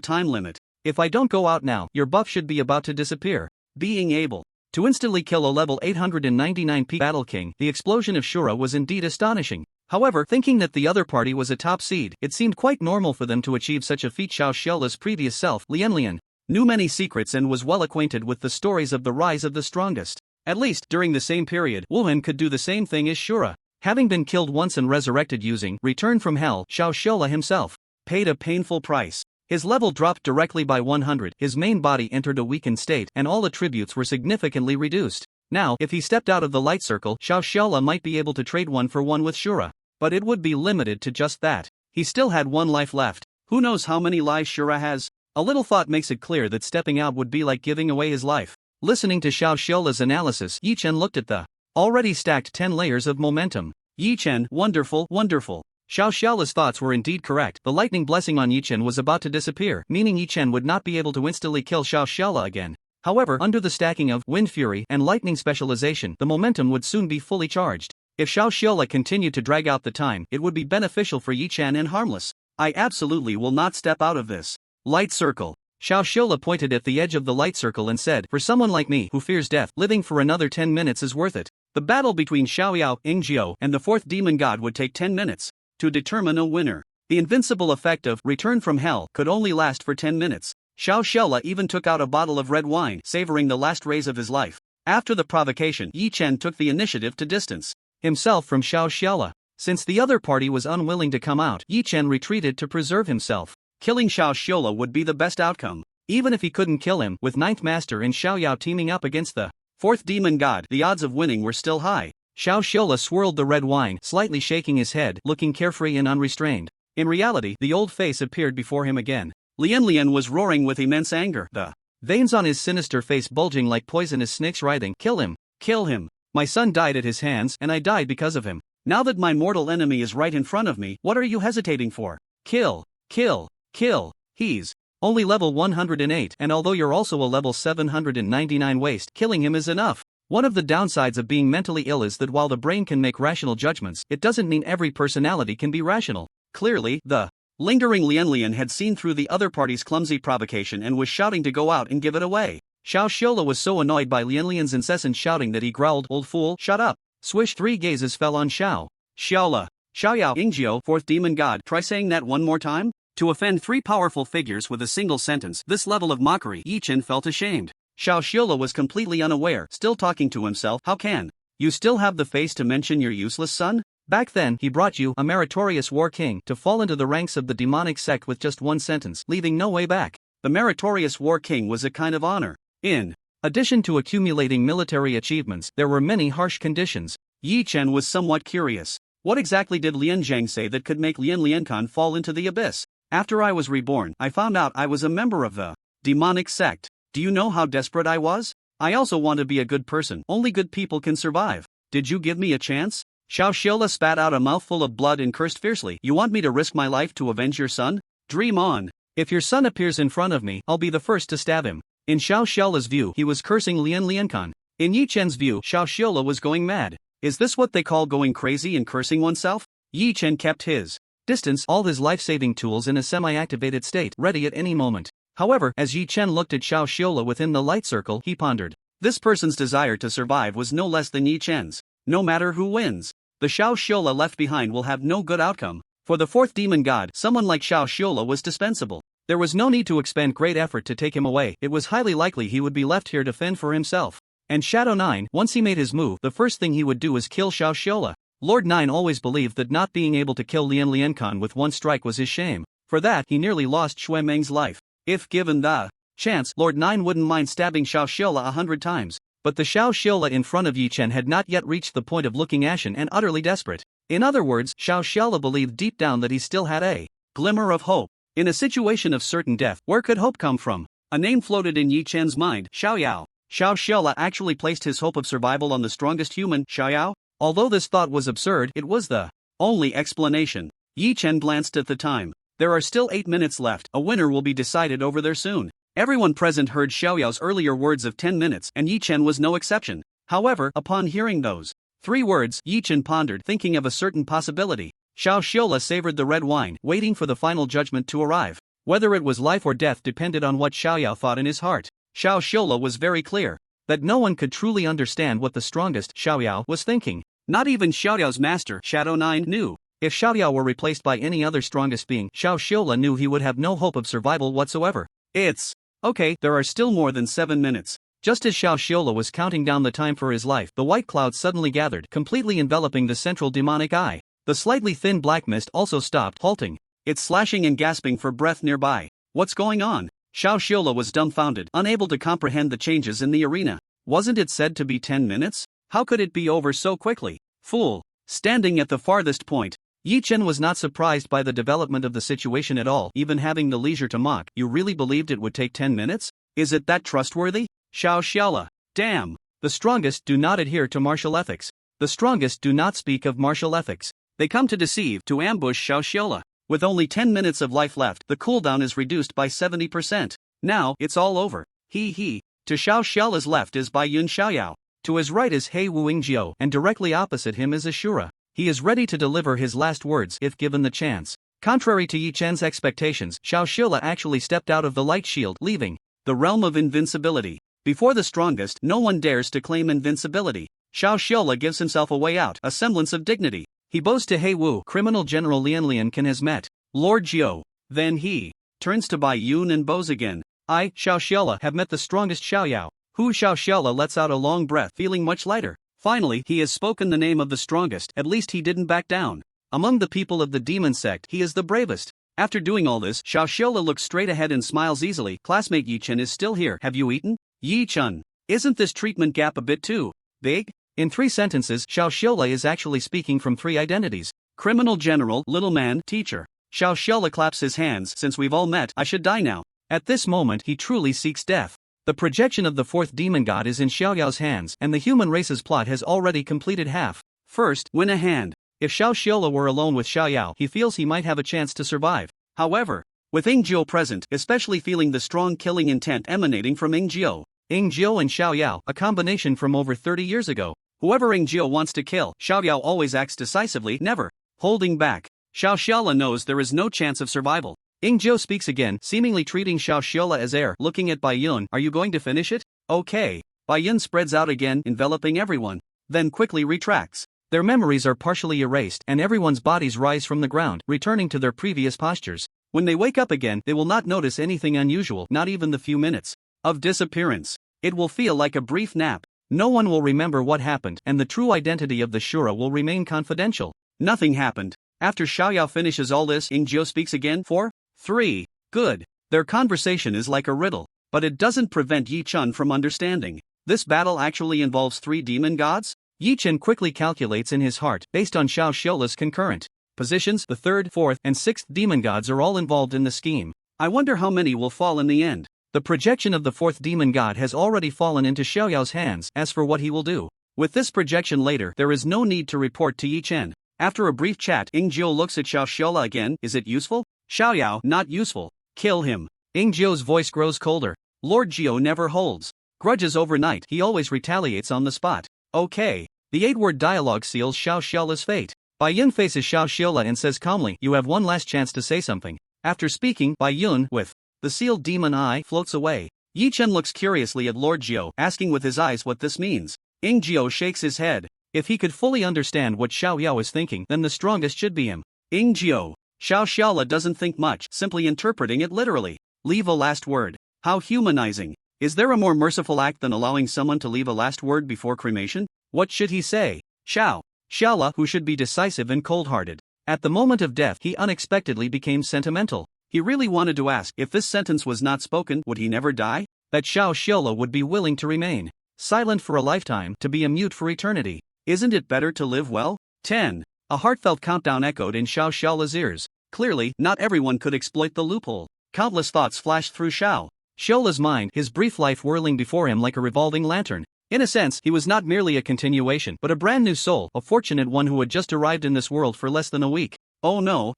time limit. If I don't go out now, your buff should be about to disappear." Being able to instantly kill a level 899 peak Battle King, the explosion of Shura was indeed astonishing. However, thinking that the other party was a top seed, it seemed quite normal for them to achieve such a feat. Xiao Xiaola's previous self, Lian, knew many secrets and was well acquainted with the stories of the rise of the strongest. At least, during the same period, Wuhan could do the same thing as Shura. Having been killed once and resurrected using Return from Hell, Xiao Xiaola himself paid a painful price. His level dropped directly by 100, his main body entered a weakened state, and all attributes were significantly reduced. Now, if he stepped out of the light circle, Xiao Xiaola might be able to trade 1-for-1 with Shura. But it would be limited to just that. He still had 1 life left. Who knows how many lives Shura has? A little thought makes it clear that stepping out would be like giving away his life. Listening to Xiao Xiaola's analysis, Yi Chen looked at the already stacked 10 layers of momentum. Yi Chen, wonderful, wonderful. Xiao Xiaola's thoughts were indeed correct. The lightning blessing on Yi Chen was about to disappear, meaning Yi Chen would not be able to instantly kill Xiao Xiaola again. However, under the stacking of Wind Fury and Lightning specialization, the momentum would soon be fully charged. If Xiao Xiaola continued to drag out the time, it would be beneficial for Yi Chen and harmless. "I absolutely will not step out of this light circle." Xiao Xiaola pointed at the edge of the light circle and said, "For someone like me who fears death, living for another 10 minutes is worth it." The battle between Xiaoyao, Ingjiu, and the 4th demon god would take 10 minutes to determine a winner. The invincible effect of Return from Hell could only last for 10 minutes. Xiao Xiaola even took out a bottle of red wine, savoring the last rays of his life. After the provocation, Yi Chen took the initiative to distance himself from Xiao Xiaola. Since the other party was unwilling to come out, Yi Chen retreated to preserve himself. Killing Xiao Xiaola would be the best outcome. Even if he couldn't kill him, with 9th Master and Xiaoyao teaming up against the 4th demon god, the odds of winning were still high. Xiao Xiaola swirled the red wine, slightly shaking his head, looking carefree and unrestrained. In reality, the old face appeared before him again. Lian was roaring with immense anger, the veins on his sinister face bulging like poisonous snakes writhing. "Kill him! Kill him! My son died at his hands, and I died because of him. Now that my mortal enemy is right in front of me, what are you hesitating for? Kill! Kill! Kill! He's only level 108, and although you're also a level 799 waste, killing him is enough." One of the downsides of being mentally ill is that while the brain can make rational judgments, it doesn't mean every personality can be rational. Clearly, the lingering Lian had seen through the other party's clumsy provocation and was shouting to go out and give it away. Xiao Xiaola was so annoyed by Lian's incessant shouting that he growled, "Old fool, shut up." Swish, 3 gazes fell on Xiao Xiaola. "Xiaoyao, Ingjiu, 4th demon god, try saying that one more time?" To offend 3 powerful figures with a single sentence, this level of mockery, Yi Chen felt ashamed. Xiao Xiaola was completely unaware, still talking to himself. "How can you still have the face to mention your useless son? Back then, he brought you, a meritorious war king, to fall into the ranks of the demonic sect with just 1 sentence, leaving no way back. The meritorious war king was a kind of honor. In addition to accumulating military achievements, there were many harsh conditions. Yi Chen was somewhat curious. What exactly did Lian Zhang say that could make Lian Kan fall into the abyss? "After I was reborn, I found out I was a member of the demonic sect. Do you know how desperate I was? I also want to be a good person. Only good people can survive. Did you give me a chance? Xiao Xiaola spat out a mouthful of blood and cursed fiercely. You want me to risk my life to avenge your son? Dream on. If your son appears in front of me, I'll be the first to stab him. In Xiao Xiaola's view, he was cursing Liankan. In Yi Chen's view, Xiao Xiaola was going mad. Is this what they call going crazy and cursing oneself? Yi Chen kept his distance, all his life-saving tools in a semi-activated state, ready at any moment. However, as Yi Chen looked at Xiao Xiaola within the light circle, he pondered. This person's desire to survive was no less than Yi Chen's. No matter who wins, the Xiao Xiaola left behind will have no good outcome. For the fourth demon god, someone like Xiao Xiaola was dispensable. There was no need to expend great effort to take him away. It was highly likely he would be left here to fend for himself. And Shadow 9, once he made his move, the first thing he would do is kill Xiao Xiaola. Lord 9 always believed that not being able to kill Liankan with one strike was his shame. For that, he nearly lost Xue Meng's life. If given the chance, Lord 9 wouldn't mind stabbing Xiao Xiaola 100 times. But the Xiao Xiaola in front of Yi Chen had not yet reached the point of looking ashen and utterly desperate. In other words, Xiao Xiaola believed deep down that he still had a glimmer of hope. In a situation of certain death, where could hope come from? A name floated in Yi Chen's mind, Xiao Yao. Xiao Xiaola actually placed his hope of survival on the strongest human, Xiao Yao? Although this thought was absurd, it was the only explanation. Yi Chen glanced at the time. There are still 8 minutes left. A winner will be decided over there soon. Everyone present heard Xiao Yao's earlier words of 10 minutes, and Yi Chen was no exception. However, upon hearing those 3 words, Yi Chen pondered, thinking of a certain possibility. Xiao Xiaola savored the red wine, waiting for the final judgment to arrive. Whether it was life or death depended on what Xiao Yao thought in his heart. Xiao Xiaola was very clear that no one could truly understand what the strongest Xiao Yao was thinking. Not even Xiao Yao's master, Shadow 9, knew. If Xiao Yao were replaced by any other strongest being, Xiao Xiaola knew he would have no hope of survival whatsoever. It's okay, there are still more than 7 minutes. Just as Xiao Xiaola was counting down the time for his life, the white cloud suddenly gathered, completely enveloping the central demonic eye. The slightly thin black mist also stopped, halting. It's slashing and gasping for breath nearby. What's going on? Xiao Xiaola was dumbfounded, unable to comprehend the changes in the arena. Wasn't it said to be 10 minutes? How could it be over so quickly? Fool. Standing at the farthest point, Yi Chen was not surprised by the development of the situation at all, even having the leisure to mock. You really believed it would take 10 minutes? Is it that trustworthy? Xiao Xiaola. Damn. The strongest do not adhere to martial ethics. The strongest do not speak of martial ethics. They come to deceive, to ambush Xiao Xiaola. With only 10 minutes of life left, the cooldown is reduced by 70%. Now, it's all over. He. To Xiao Xiaola's left is Bai Yun Xiaoyao. To his right is He Wuingjiu, and directly opposite him is Azura. He is ready to deliver his last words if given the chance. Contrary to Yi Chen's expectations, Xiao Xiaola actually stepped out of the light shield, leaving the realm of invincibility. Before the strongest, no one dares to claim invincibility. Xiao Xiaola gives himself a way out, a semblance of dignity. He bows to He Wu, Criminal General Liankan has met Lord Jiu. Then he turns to Bai Yun and bows again. I, Xiao Xiaola, have met the strongest Xiao Yao. Hu Xiao Xiaola lets out a long breath, feeling much lighter. Finally, he has spoken the name of the strongest, at least he didn't back down. Among the people of the demon sect, he is the bravest. After doing all this, Xiao Xiaola looks straight ahead and smiles easily. Classmate Yi Chen is still here. Have you eaten? Yi Chen. Isn't this treatment gap a bit too big? In 3 sentences, Xiao Xiaola is actually speaking from 3 identities. Criminal General, Little Man, Teacher. Xiao Xiaola claps his hands. Since we've all met, I should die now. At this moment, he truly seeks death. The projection of the 4th demon god is in Xiao Yao's hands, and the human race's plot has already completed half. First, win a hand. If Xiao Xiaola were alone with Xiao Yao, he feels he might have a chance to survive. However, with Yingjiu present, especially feeling the strong killing intent emanating from Yingjiu and Xiao Yao, a combination from over 30 years ago. Whoever Yingjiu wants to kill, Xiao Yao always acts decisively, never holding back. Xiao Xiaola knows there is no chance of survival. Yingjiu speaks again, seemingly treating Xiao Xiaola as heir. Looking at Bai Yun, are you going to finish it? Okay. Bai Yun spreads out again, enveloping everyone, then quickly retracts. Their memories are partially erased, and everyone's bodies rise from the ground, returning to their previous postures. When they wake up again, they will not notice anything unusual, not even the few minutes of disappearance. It will feel like a brief nap. No one will remember what happened, and the true identity of the Shura will remain confidential. Nothing happened. After Xiao Yao finishes all this, Yingjiu speaks again. 4, 3. Good. Their conversation is like a riddle, but it doesn't prevent Yi Chen from understanding. This battle actually involves 3 demon gods? Yi Chen quickly calculates in his heart, based on Xiao Xiaola's concurrent positions, the 3rd, 4th, and 6th demon gods are all involved in the scheme. I wonder how many will fall in the end. The projection of the 4th demon god has already fallen into Xiao Yao's hands. As for what he will do, With this projection later, there is no need to report to Yi Chen. After a brief chat, Ing Jiu looks at Xiao Xiaola again. Is it useful? Xiao Yao, not useful. Kill him. Ing Jiu's voice grows colder. Lord Jiu never holds grudges overnight, he always retaliates on the spot. Okay. The 8-word dialogue seals Xiao Xiaola's fate. Bai Yun faces Xiao Xiaola and says calmly, you have one last chance to say something. After speaking, Bai Yun, with the sealed demon eye, floats away. Yi Chen looks curiously at Lord Jiu, asking with his eyes what this means. Ing Jiu shakes his head. If he could fully understand what Xiao Yao is thinking, then the strongest should be him. Ing Jiu. Xiao Xiaola doesn't think much, simply interpreting it literally. Leave a last word. How humanizing. Is there a more merciful act than allowing someone to leave a last word before cremation? What should he say? Xiao Xiaola, who should be decisive and cold-hearted. At the moment of death, he unexpectedly became sentimental. He really wanted to ask, if this sentence was not spoken, would he never die? That Xiao Xiaola would be willing to remain silent for a lifetime, to be a mute for eternity. Isn't it better to live well? 10. A heartfelt countdown echoed in Xiao Xiaola's ears. Clearly, not everyone could exploit the loophole. Countless thoughts flashed through Xiao Xiaola's mind, his brief life whirling before him like a revolving lantern. In a sense, he was not merely a continuation, but a brand new soul, a fortunate one who had just arrived in this world for less than a week. Oh no,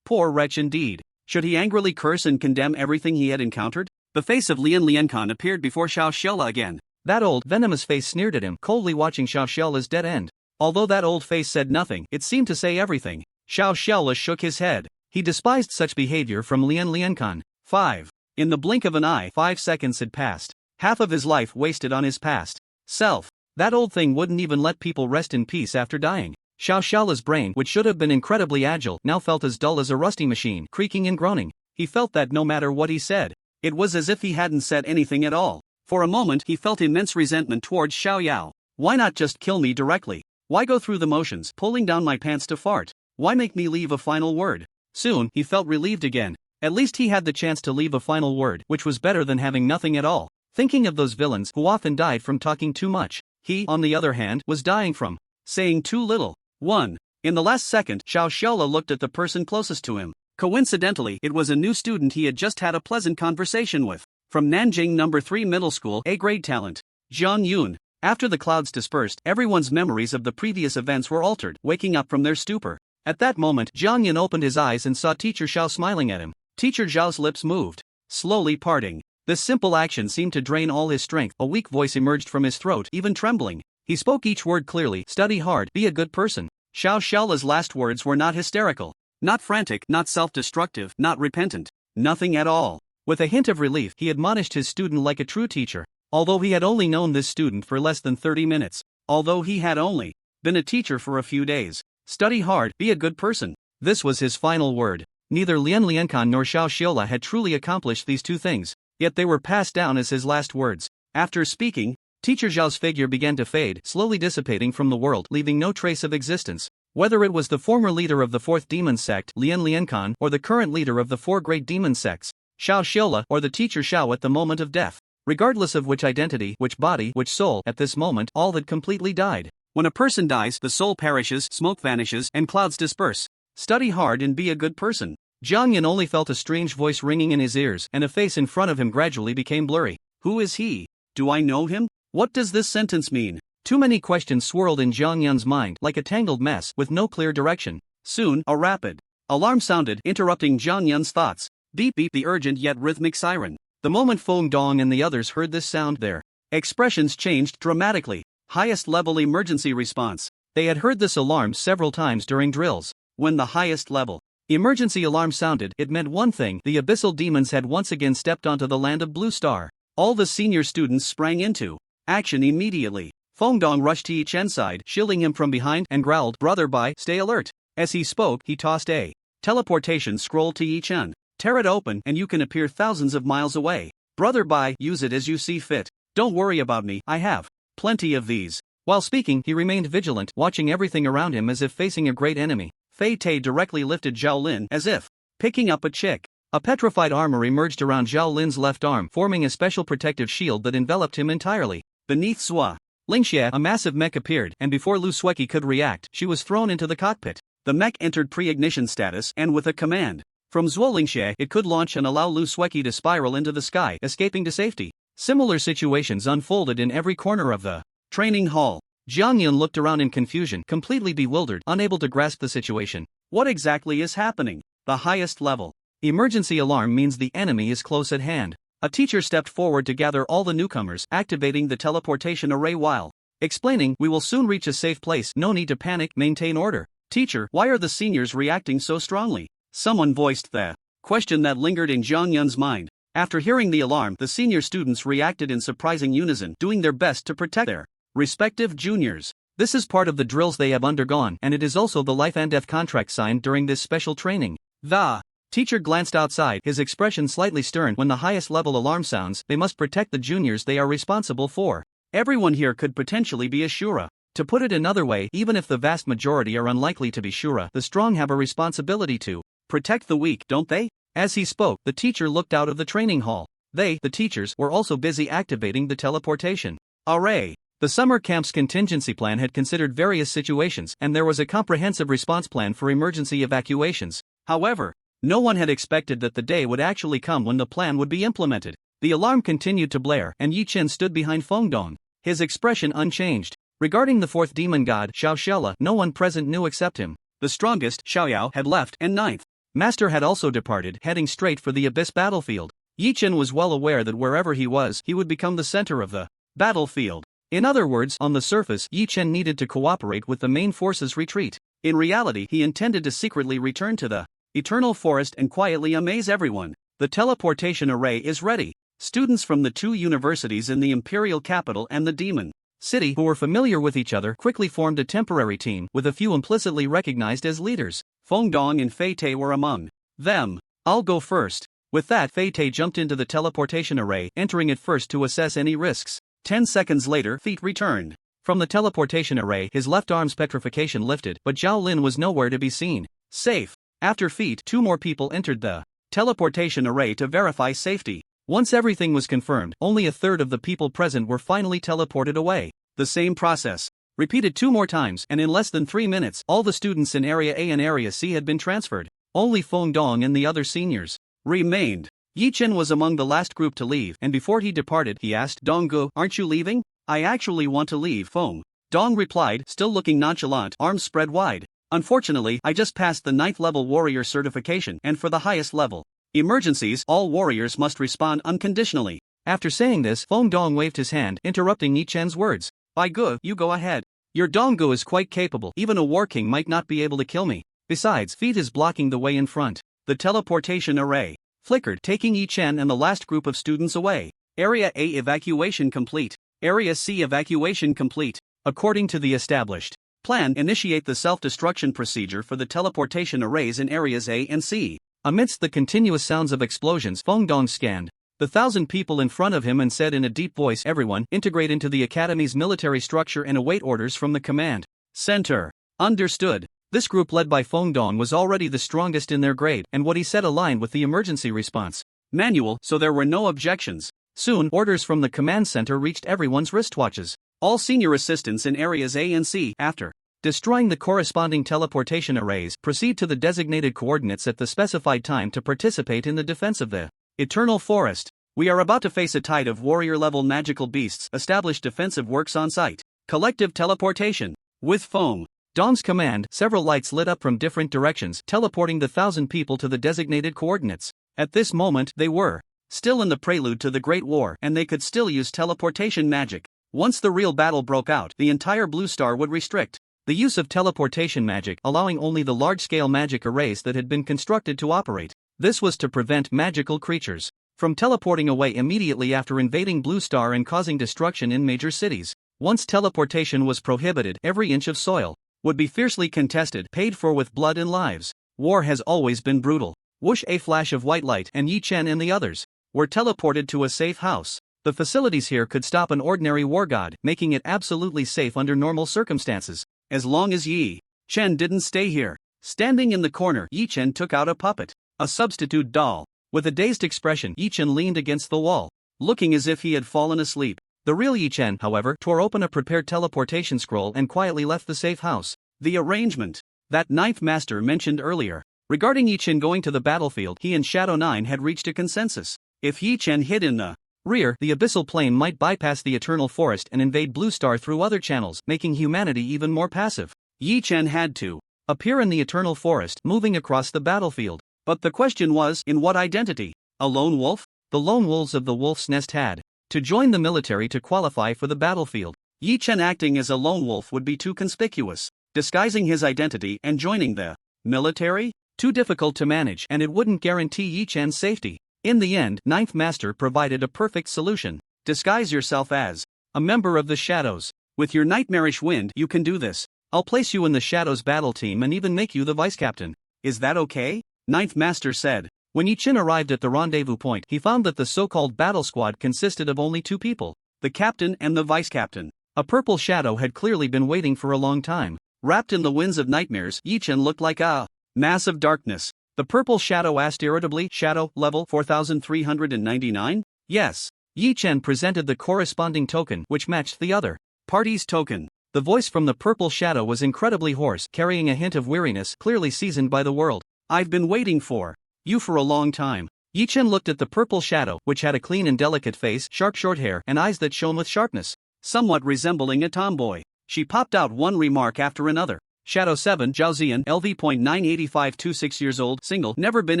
poor wretch indeed. Should he angrily curse and condemn everything he had encountered? The face of Lian Liankan appeared before Xiao Xiaola again. That old, venomous face sneered at him, coldly watching Xiao Xiaola's dead end. Although that old face said nothing, it seemed to say everything. Xiao Xiaola shook his head. He despised such behavior from Lian Liankan. 5. In the blink of an eye, 5 seconds had passed. Half of his life wasted on his past self. That old thing wouldn't even let people rest in peace after dying. Xiao Xiaola's brain, which should have been incredibly agile, now felt as dull as a rusty machine, creaking and groaning. He felt that no matter what he said, it was as if he hadn't said anything at all. For a moment he felt immense resentment towards Xiao Yao. Why not just kill me directly? Why go through the motions, pulling down my pants to fart? Why make me leave a final word? Soon, he felt relieved again. At least he had the chance to leave a final word, which was better than having nothing at all. Thinking of those villains who often died from talking too much, he, on the other hand, was dying from saying too little. 1. In the last second, Xiao Xiaola looked at the person closest to him. Coincidentally, it was a new student he had just had a pleasant conversation with. From Nanjing No. 3 Middle School, A-grade talent, Jiang Yun. After the clouds dispersed, everyone's memories of the previous events were altered, waking up from their stupor. At that moment, Jiang Yun opened his eyes and saw Teacher Xiao smiling at him. Teacher Zhao's lips moved, slowly parting. This simple action seemed to drain all his strength. A weak voice emerged from his throat, even trembling. He spoke each word clearly. Study hard, be a good person. Xiao Xiaola's last words were not hysterical, not frantic, not self-destructive, not repentant. Nothing at all. With a hint of relief, he admonished his student like a true teacher. Although he had only known this student for less than 30 minutes. Although he had only been a teacher for a few days. Study hard, be a good person. This was his final word. Neither Lian Liankan nor Xiao Xiaola had truly accomplished these two things, yet they were passed down as his last words. After speaking, Teacher Zhao's figure began to fade, slowly dissipating from the world, leaving no trace of existence. Whether it was the former leader of the 4th demon sect, Lian Liankan, or the current leader of the 4 great demon sects, Xiao Xiaola, or the teacher Xiao at the moment of death. Regardless of which identity, which body, which soul, at this moment, all had completely died. When a person dies, the soul perishes, smoke vanishes, and clouds disperse. Study hard and be a good person. Jiang Yun only felt a strange voice ringing in his ears, and a face in front of him gradually became blurry. Who is he? Do I know him? What does this sentence mean? Too many questions swirled in Jiang Yun's mind, like a tangled mess, with no clear direction. Soon, a rapid alarm sounded, interrupting Jiang Yun's thoughts. Beep beep, the urgent yet rhythmic siren. The moment Feng Dong and the others heard this sound, their expressions changed dramatically. Highest level emergency response. They had heard this alarm several times during drills. When the highest level emergency alarm sounded, it meant one thing: the abyssal demons had once again stepped onto the land of Blue Star. All the senior students sprang into action immediately. Feng Dong rushed to Yi Chen's side, shielding him from behind, and growled, "Brother Bai, stay alert." As he spoke, he tossed a teleportation scroll to Yi Chen. Tear it open, and you can appear thousands of miles away. Brother Bai, use it as you see fit. Don't worry about me, I have plenty of these. While speaking, he remained vigilant, watching everything around him as if facing a great enemy. Fei Tei directly lifted Zhao Lin, as if picking up a chick. A petrified armor emerged around Zhao Lin's left arm, forming a special protective shield that enveloped him entirely. Beneath Zhua Lingxie, a massive mech appeared, and before Lu Sueki could react, she was thrown into the cockpit. The mech entered pre-ignition status, and with a command from Zhua Lingxie, it could launch and allow Lu Sueki to spiral into the sky, escaping to safety. Similar situations unfolded in every corner of the training hall. Jiang Yun looked around in confusion, completely bewildered, unable to grasp the situation. What exactly is happening? The highest level. Emergency alarm means the enemy is close at hand. A teacher stepped forward to gather all the newcomers, activating the teleportation array while explaining, "We will soon reach a safe place, no need to panic, maintain order." Teacher, why are the seniors reacting so strongly? Someone voiced the question that lingered in Jiang Yun's mind. After hearing the alarm, the senior students reacted in surprising unison, doing their best to protect their respective juniors. This is part of the drills they have undergone, and it is also the life and death contract signed during this special training. The teacher glanced outside, his expression slightly stern. When the highest level alarm sounds, they must protect the juniors they are responsible for. Everyone here could potentially be a Shura. To put it another way, even if the vast majority are unlikely to be Shura, the strong have a responsibility to protect the weak, don't they? As he spoke, the teacher looked out of the training hall. They, the teachers, were also busy activating the teleportation array. The summer camp's contingency plan had considered various situations, and there was a comprehensive response plan for emergency evacuations. However, no one had expected that the day would actually come when the plan would be implemented. The alarm continued to blare, and Yi Chen stood behind Feng Dong, his expression unchanged. Regarding the fourth demon god, Xiao Xiaola, no one present knew except him. The strongest, Xiaoyao, had left, and ninth master had also departed, heading straight for the abyss battlefield. Yi Chen was well aware that wherever he was, he would become the center of the battlefield. In other words, on the surface, Yi Chen needed to cooperate with the main force's retreat. In reality, he intended to secretly return to the eternal forest and quietly amaze everyone. The teleportation array is ready. Students from the two universities in the imperial capital and the demon city, who were familiar with each other, quickly formed a temporary team, with a few implicitly recognized as leaders. Feng Dong and Fei Te were among them. "I'll go first." With that, Fei Te jumped into the teleportation array, entering it first to assess any risks. 10 seconds later, Feet returned from the teleportation array. His left arm's petrification lifted, but Zhao Lin was nowhere to be seen. Safe. After Feet, 2 more people entered the teleportation array to verify safety. Once everything was confirmed, only a third of the people present were finally teleported away. The same process repeated 2 more times, and in less than 3 minutes, all the students in Area A and Area C had been transferred. Only Feng Dong and the other seniors remained. Yi Chen was among the last group to leave, and before he departed, he asked, "Donggu, aren't you leaving?" "I actually want to leave," Feng Dong replied, still looking nonchalant, arms spread wide. "Unfortunately, I just passed the 9th level warrior certification, and for the highest level emergencies, all warriors must respond unconditionally." After saying this, Feng Dong waved his hand, interrupting Yi Chen's words. "Bai Gu, you go ahead. Your Donggu is quite capable, even a war king might not be able to kill me. Besides, Feet is blocking the way in front." The teleportation array flickered, taking Yi Chen and the last group of students away. Area A evacuation complete. Area C evacuation complete. According to the established plan, initiate the self-destruction procedure for the teleportation arrays in areas A and C. Amidst the continuous sounds of explosions, Feng Dong scanned the 1,000 people in front of him and said in a deep voice, "Everyone, integrate into the academy's military structure and await orders from the command center." Understood. This group led by Feng Dong was already the strongest in their grade, and what he said aligned with the emergency response manual, so there were no objections. Soon, orders from the command center reached everyone's wristwatches. All senior assistants in areas A and C, after destroying the corresponding teleportation arrays, proceed to the designated coordinates at the specified time to participate in the defense of the eternal forest. We are about to face a tide of warrior-level magical beasts. Establish defensive works on site. Collective teleportation. With Feng Dong's command, several lights lit up from different directions, teleporting the 1,000 people to the designated coordinates. At this moment, they were still in the prelude to the Great War, and they could still use teleportation magic. Once the real battle broke out, the entire Blue Star would restrict the use of teleportation magic, allowing only the large-scale magic arrays that had been constructed to operate. This was to prevent magical creatures from teleporting away immediately after invading Blue Star and causing destruction in major cities. Once teleportation was prohibited, every inch of soil would be fiercely contested, paid for with blood and lives. War has always been brutal. Whoosh! A flash of white light, and Yi Chen and the others were teleported to a safe house. The facilities here could stop an ordinary war god, making it absolutely safe under normal circumstances, as long as Yi Chen didn't stay here. Standing in the corner, Yi Chen took out a puppet, a substitute doll. With a dazed expression, Yi Chen leaned against the wall, looking as if he had fallen asleep. The real Yi Chen, however, tore open a prepared teleportation scroll and quietly left the safe house. The arrangement that Ninth Master mentioned earlier regarding Yi Chen going to the battlefield, he and Shadow 9 had reached a consensus. If Yi Chen hid in the Rear, the abyssal plane might bypass the eternal forest and invade Blue Star through other channels, making humanity even more passive. Yi Chen had to appear in the eternal forest, moving across the battlefield. But the question was, in what identity? A lone wolf? The lone wolves of the Wolf's Nest had to join the military to qualify for the battlefield. Yi Chen acting as a lone wolf would be too conspicuous. Disguising his identity and joining the military? Too difficult to manage, and it wouldn't guarantee Yi Chen's safety. In the end, Ninth Master provided a perfect solution. Disguise yourself as a member of the Shadows. With your nightmarish wind, you can do this. I'll place you in the Shadows battle team and even make you the vice-captain. Is that okay? Ninth Master said. When Yi Chen arrived at the rendezvous point, he found that the so-called battle squad consisted of only 2 people. The captain and the vice-captain. A purple shadow had clearly been waiting for a long time. Wrapped in the winds of nightmares, Yi Chen looked like a mass of darkness. The purple shadow asked irritably, shadow, level 4399? Yes. Yi Chen presented the corresponding token, which matched the other party's token. The voice from the purple shadow was incredibly hoarse, carrying a hint of weariness, clearly seasoned by the world. I've been waiting for you for a long time. Yi Chen looked at the purple shadow, which had a clean and delicate face, sharp short hair, and eyes that shone with sharpness. Somewhat resembling a tomboy. She popped out one remark after another. Shadow 7, Zhaozian, LV.985, 26 years old, single, never been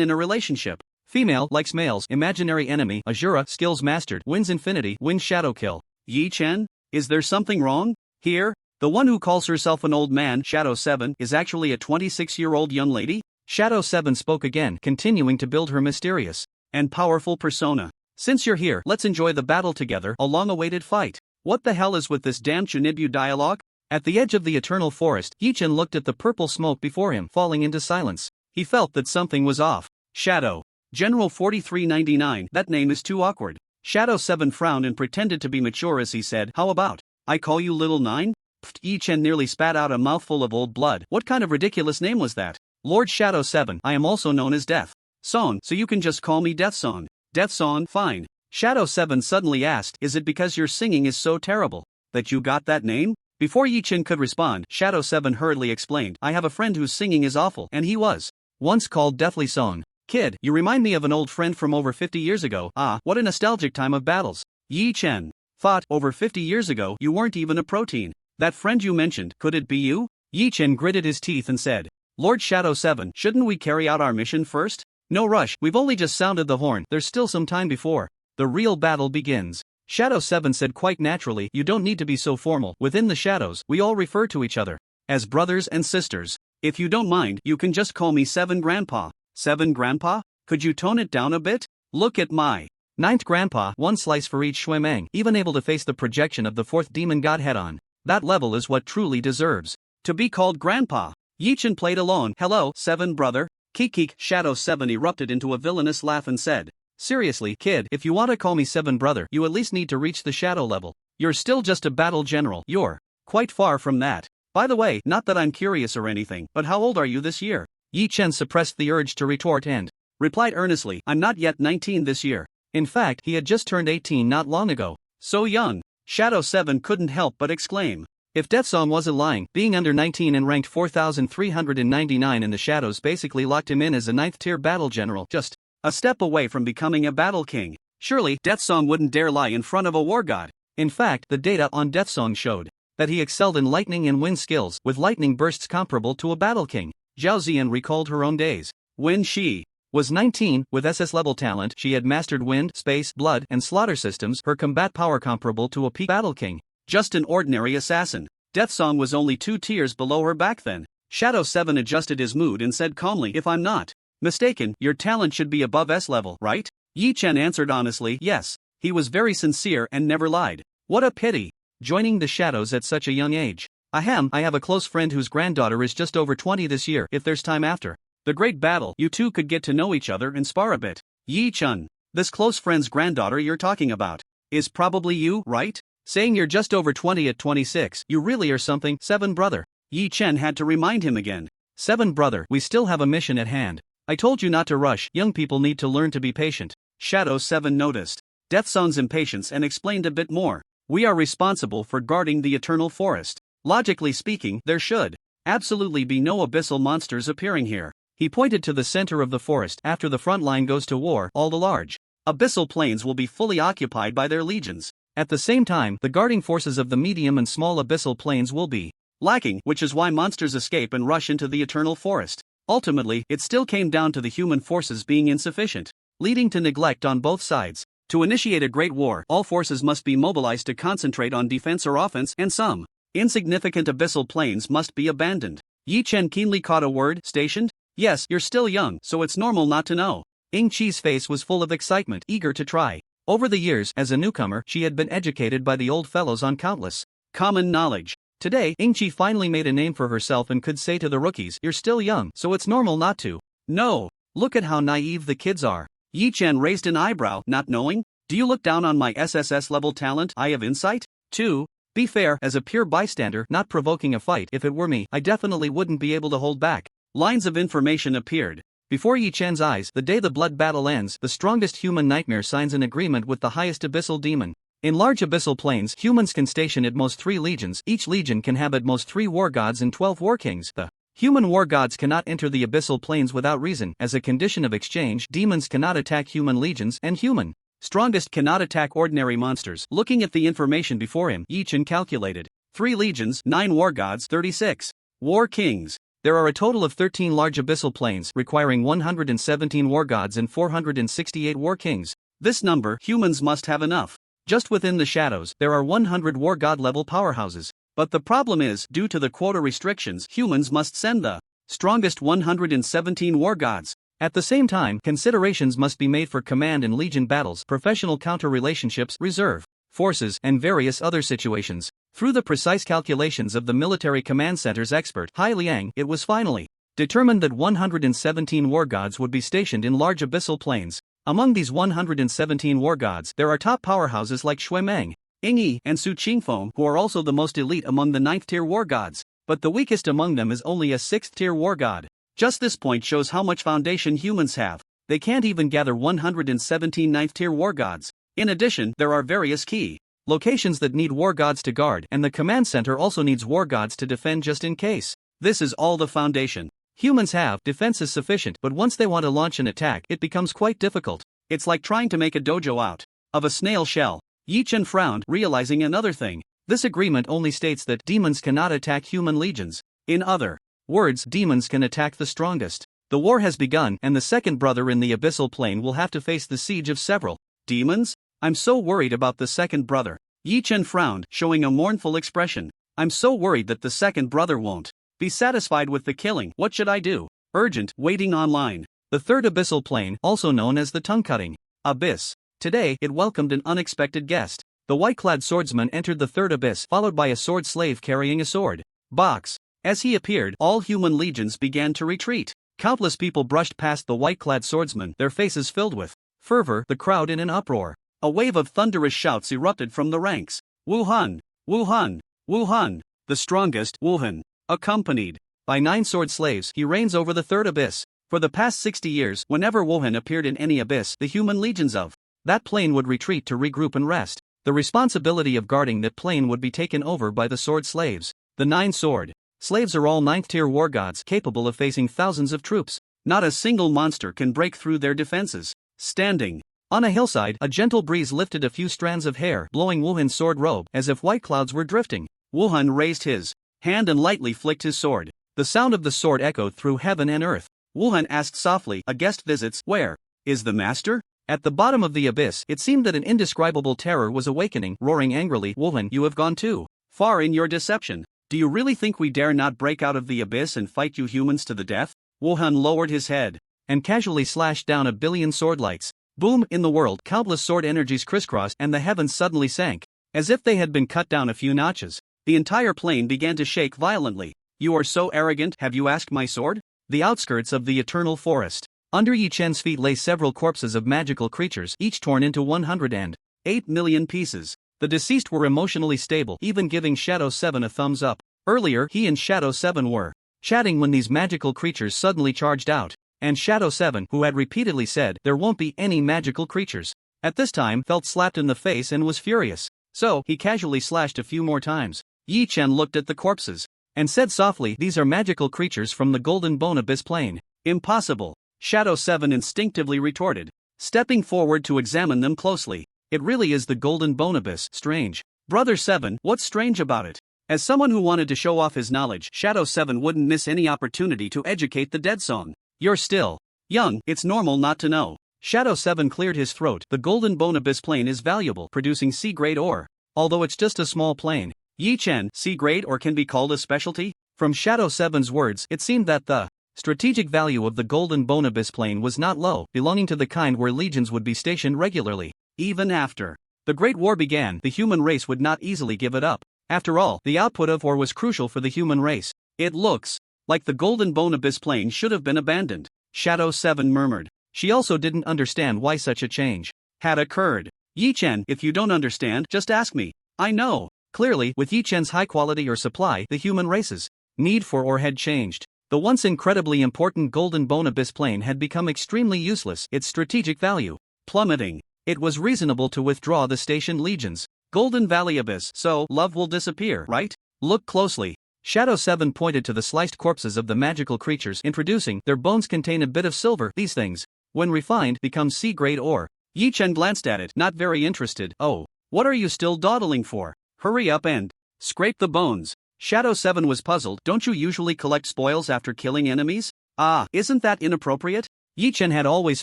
in a relationship. Female, likes males, imaginary enemy, Azura, skills mastered, wins infinity, wins shadow kill. Yi Chen? Is there something wrong here? The one who calls herself an old man, Shadow 7, is actually a 26-year-old young lady? Shadow 7 spoke again, continuing to build her mysterious and powerful persona. Since you're here, let's enjoy the battle together, a long-awaited fight. What the hell is with this damn Chunibu dialogue? At the edge of the eternal forest, Yi Chen looked at the purple smoke before him, falling into silence. He felt that something was off. Shadow. General 4399, that name is too awkward. Shadow 7 frowned and pretended to be mature as he said, how about, I call you Little 9? Pfft, Yi Chen nearly spat out a mouthful of old blood. What kind of ridiculous name was that? Lord Shadow 7, I am also known as Death Song, so you can just call me Death Song. Death Song, fine. Shadow 7 suddenly asked, is it because your singing is so terrible that you got that name? Before Yi Chen could respond, Shadow 7 hurriedly explained, I have a friend whose singing is awful, and he was once called Deathly Song. Kid, you remind me of an old friend from over 50 years ago. Ah, what a nostalgic time of battles. Yi Chen thought, over 50 years ago, you weren't even a protein. That friend you mentioned, could it be you? Yi Chen gritted his teeth and said, Lord Shadow 7, shouldn't we carry out our mission first? No rush, we've only just sounded the horn, there's still some time before the real battle begins. Shadow 7 said quite naturally, you don't need to be so formal. Within the shadows, we all refer to each other as brothers and sisters. If you don't mind, you can just call me 7 Grandpa. 7 Grandpa? Could you tone it down a bit? Look at my 9th Grandpa, 1 slice for each Shuemeng, even able to face the projection of the 4th demon god head on. That level is what truly deserves to be called Grandpa. Yi Chen played alone. Hello, 7 brother. Keek. Shadow 7 erupted into a villainous laugh and said, seriously, kid, if you want to call me 7 brother, you at least need to reach the shadow level. You're still just a battle general. You're quite far from that. By the way, not that I'm curious or anything, but how old are you this year? Yi Chen suppressed the urge to retort and replied earnestly, I'm not yet 19 this year. In fact, he had just turned 18 not long ago. So young. Shadow 7 couldn't help but exclaim. If Death Song wasn't lying, being under 19 and ranked 4,399 in the shadows basically locked him in as a 9th tier battle general, just a step away from becoming a battle king. Surely, Death Song wouldn't dare lie in front of a war god. In fact, the data on Death Song showed that he excelled in lightning and wind skills, with lightning bursts comparable to a battle king. Zhao Ziyan recalled her own days when she was 19, with SS level talent, she had mastered wind, space, blood, and slaughter systems, her combat power comparable to a peak battle king. Just an ordinary assassin. Death Song was only 2 tiers below her back then. Shadow 7 adjusted his mood and said calmly, if I'm not mistaken, your talent should be above S level, right? Yi Chen answered honestly, yes. He was very sincere and never lied. What a pity. Joining the shadows at such a young age. Ahem, I have a close friend whose granddaughter is just over 20 this year. If there's time after the great battle, you two could get to know each other and spar a bit. Yi Chen, this close friend's granddaughter you're talking about is probably you, right? Saying you're just over 20 at 26, you really are something, 7 brother. Yi Chen had to remind him again. 7 brother, we still have a mission at hand. I told you not to rush, young people need to learn to be patient. Shadow 7 noticed Death Song's impatience and explained a bit more. We are responsible for guarding the eternal forest. Logically speaking, there should absolutely be no abyssal monsters appearing here. He pointed to the center of the forest. After the front line goes to war, all the large abyssal planes will be fully occupied by their legions. At the same time, the guarding forces of the medium and small abyssal planes will be lacking, which is why monsters escape and rush into the eternal forest. Ultimately, it still came down to the human forces being insufficient, leading to neglect on both sides. To initiate a great war, all forces must be mobilized to concentrate on defense or offense, and some insignificant abyssal planes must be abandoned. Yi Chen keenly caught a word, stationed? Yes, you're still young, so it's normal not to know. Ying Qi's face was full of excitement, eager to try. Over the years, as a newcomer, she had been educated by the old fellows on countless common knowledge. Today, Ying Qi finally made a name for herself and could say to the rookies, "You're still young, so it's normal not to know. Look at how naive the kids are." Yi Chen raised an eyebrow, not knowing. Do you look down on my SSS level talent, Eye of Insight? 2. Be fair, as a pure bystander, not provoking a fight. If it were me, I definitely wouldn't be able to hold back. Lines of information appeared before Yi Chen's eyes. The day the blood battle ends, the strongest human nightmare signs an agreement with the highest abyssal demon. In large abyssal planes, humans can station at most 3 legions. Each legion can have at most 3 war gods and 12 war kings. The human war gods cannot enter the abyssal planes without reason. As a condition of exchange, demons cannot attack human legions, and human strongest cannot attack ordinary monsters. Looking at the information before him, Yi Chen calculated 3 legions, 9 war gods, 36 war kings. There are a total of 13 large abyssal planes, requiring 117 war gods and 468 war kings. This number, humans must have enough. Just within the shadows, there are 100 war god level powerhouses. But the problem is, due to the quota restrictions, humans must send the strongest 117 war gods. At the same time, considerations must be made for command and legion battles, professional counter relationships, reserve forces, and various other situations. Through the precise calculations of the military command center's expert, Hai Liang, it was finally determined that 117 war gods would be stationed in large abyssal planes. Among these 117 war gods, there are top powerhouses like Shui Meng, Ying Yi, and Su Qingfeng, who are also the most elite among the 9th tier war gods. But the weakest among them is only a 6th tier war god. Just this point shows how much foundation humans have. They can't even gather 117 9th tier war gods. In addition, there are various key locations that need war gods to guard, and the command center also needs war gods to defend just in case. This is all the foundation humans have. Defense is sufficient, but once they want to launch an attack, it becomes quite difficult. It's like trying to make a dojo out of a snail shell. Yi Chen frowned, realizing another thing. This agreement only states that demons cannot attack human legions. In other words, demons can attack the strongest. The war has begun, and the second brother in the abyssal plane will have to face the siege of several demons. I'm so worried about the second brother. Yi Chen frowned, showing a mournful expression. I'm so worried that the second brother won't be satisfied with the killing. What should I do? Urgent, waiting online. The third abyssal plane, also known as the tongue-cutting abyss. Today, it welcomed an unexpected guest. The white-clad swordsman entered the third abyss, followed by a sword slave carrying a sword box. As he appeared, all human legions began to retreat. Countless people brushed past the white-clad swordsman, their faces filled with fervor, the crowd in an uproar. A wave of thunderous shouts erupted from the ranks. Wuhan! Wuhan! Wuhan! The strongest, Wuhan, accompanied by 9 sword slaves, he reigns over the third abyss. For the past 60 years, whenever Wuhan appeared in any abyss, the human legions of that plane would retreat to regroup and rest. The responsibility of guarding that plane would be taken over by the sword slaves. The 9 sword slaves are all 9th tier war gods capable of facing thousands of troops. Not a single monster can break through their defenses. Standing on a hillside, a gentle breeze lifted a few strands of hair, blowing Wuhan's sword robe as if white clouds were drifting. Wuhan raised his hand and lightly flicked his sword. The sound of the sword echoed through heaven and earth. Wuhan asked softly, "A guest visits, where is the master?" At the bottom of the abyss, it seemed that an indescribable terror was awakening, roaring angrily, "Wuhan, you have gone too far in your deception. Do you really think we dare not break out of the abyss and fight you humans to the death?" Wuhan lowered his head and casually slashed down 1,000,000,000 sword lights. Boom! In the world, countless sword energies crisscrossed, and the heavens suddenly sank, as if they had been cut down a few notches. The entire plane began to shake violently. "You are so arrogant, have you asked my sword?" The outskirts of the eternal forest. Under Yi Chen's feet lay several corpses of magical creatures, each torn into 108 million pieces. The deceased were emotionally stable, even giving Shadow 7 a thumbs up. Earlier, he and Shadow 7 were chatting when these magical creatures suddenly charged out, and Shadow 7, who had repeatedly said there won't be any magical creatures, at this time felt slapped in the face and was furious. So, he casually slashed a few more times. Yi Chen looked at the corpses and said softly, "These are magical creatures from the Golden Bone Abyss plane." "Impossible," Shadow 7 instinctively retorted. stepping forward to examine them closely. It really is the golden bone abyss. Strange. Brother 7, what's strange about it? As someone who wanted to show off his knowledge, Shadow 7 wouldn't miss any opportunity to educate the dead song. You're still young, it's normal not to know. Shadow 7 cleared his throat. The golden bone abyss plane is valuable, producing C-grade ore. Although it's just a small plane. Yi Chen, C-grade ore can be called a specialty? From Shadow 7's words, it seemed that the strategic value of the golden bone abyss plane was not low, belonging to the kind where legions would be stationed regularly. Even after the Great War began, the human race would not easily give it up. After all, the output of ore was crucial for the human race. It looks like the golden bone abyss plane should have been abandoned, Shadow 7 murmured. She also didn't understand why such a change had occurred. Yi Chen, if you don't understand, just ask me. I know. Clearly, with Yi Chen's high quality ore supply, the human race's need for ore had changed. The once incredibly important golden bone abyss plane had become extremely useless, its strategic value plummeting. It was reasonable to withdraw the stationed legions. Golden Valley Abyss, so love will disappear, right? Look closely. Shadow 7 pointed to the sliced corpses of the magical creatures, introducing, their bones contain a bit of silver. These things, when refined, become C-grade ore. Yi Chen glanced at it, not very interested. Oh, what are you still dawdling for? Hurry up and scrape the bones. Shadow 7 was puzzled. Don't you usually collect spoils after killing enemies? Ah, isn't that inappropriate? Yi Chen had always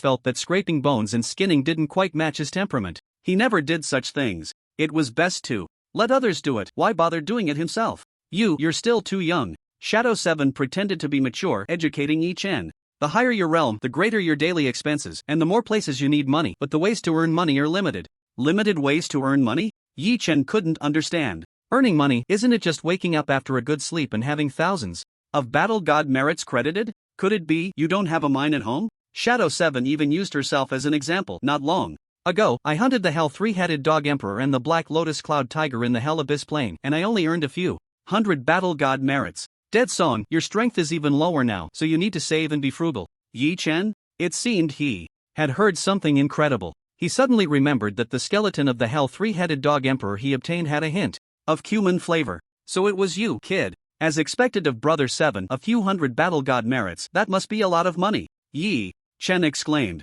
felt that scraping bones and skinning didn't quite match his temperament. He never did such things. It was best to let others do it. Why bother doing it himself? You're still too young. Shadow 7 pretended to be mature, educating Yi Chen. The higher your realm, the greater your daily expenses, and the more places you need money, but the ways to earn money are limited. Limited ways to earn money? Yi Chen couldn't understand. Earning money, isn't it just waking up after a good sleep and having thousands of battle god merits credited? Could it be you don't have a mine at home? Shadow 7 even used herself as an example. Not long ago, I hunted the Hell 3-headed Dog Emperor and the Black Lotus Cloud Tiger in the Hell Abyss Plain, and I only earned a few hundred battle god merits. Dead Song, your strength is even lower now, so you need to save and be frugal. Yi Chen? It seemed he had heard something incredible. He suddenly remembered that the skeleton of the Hell 3-headed Dog Emperor he obtained had a hint of cumin flavor. So it was you, kid. As expected of Brother 7, a few hundred battle god merits, that must be a lot of money. Yi Chen exclaimed.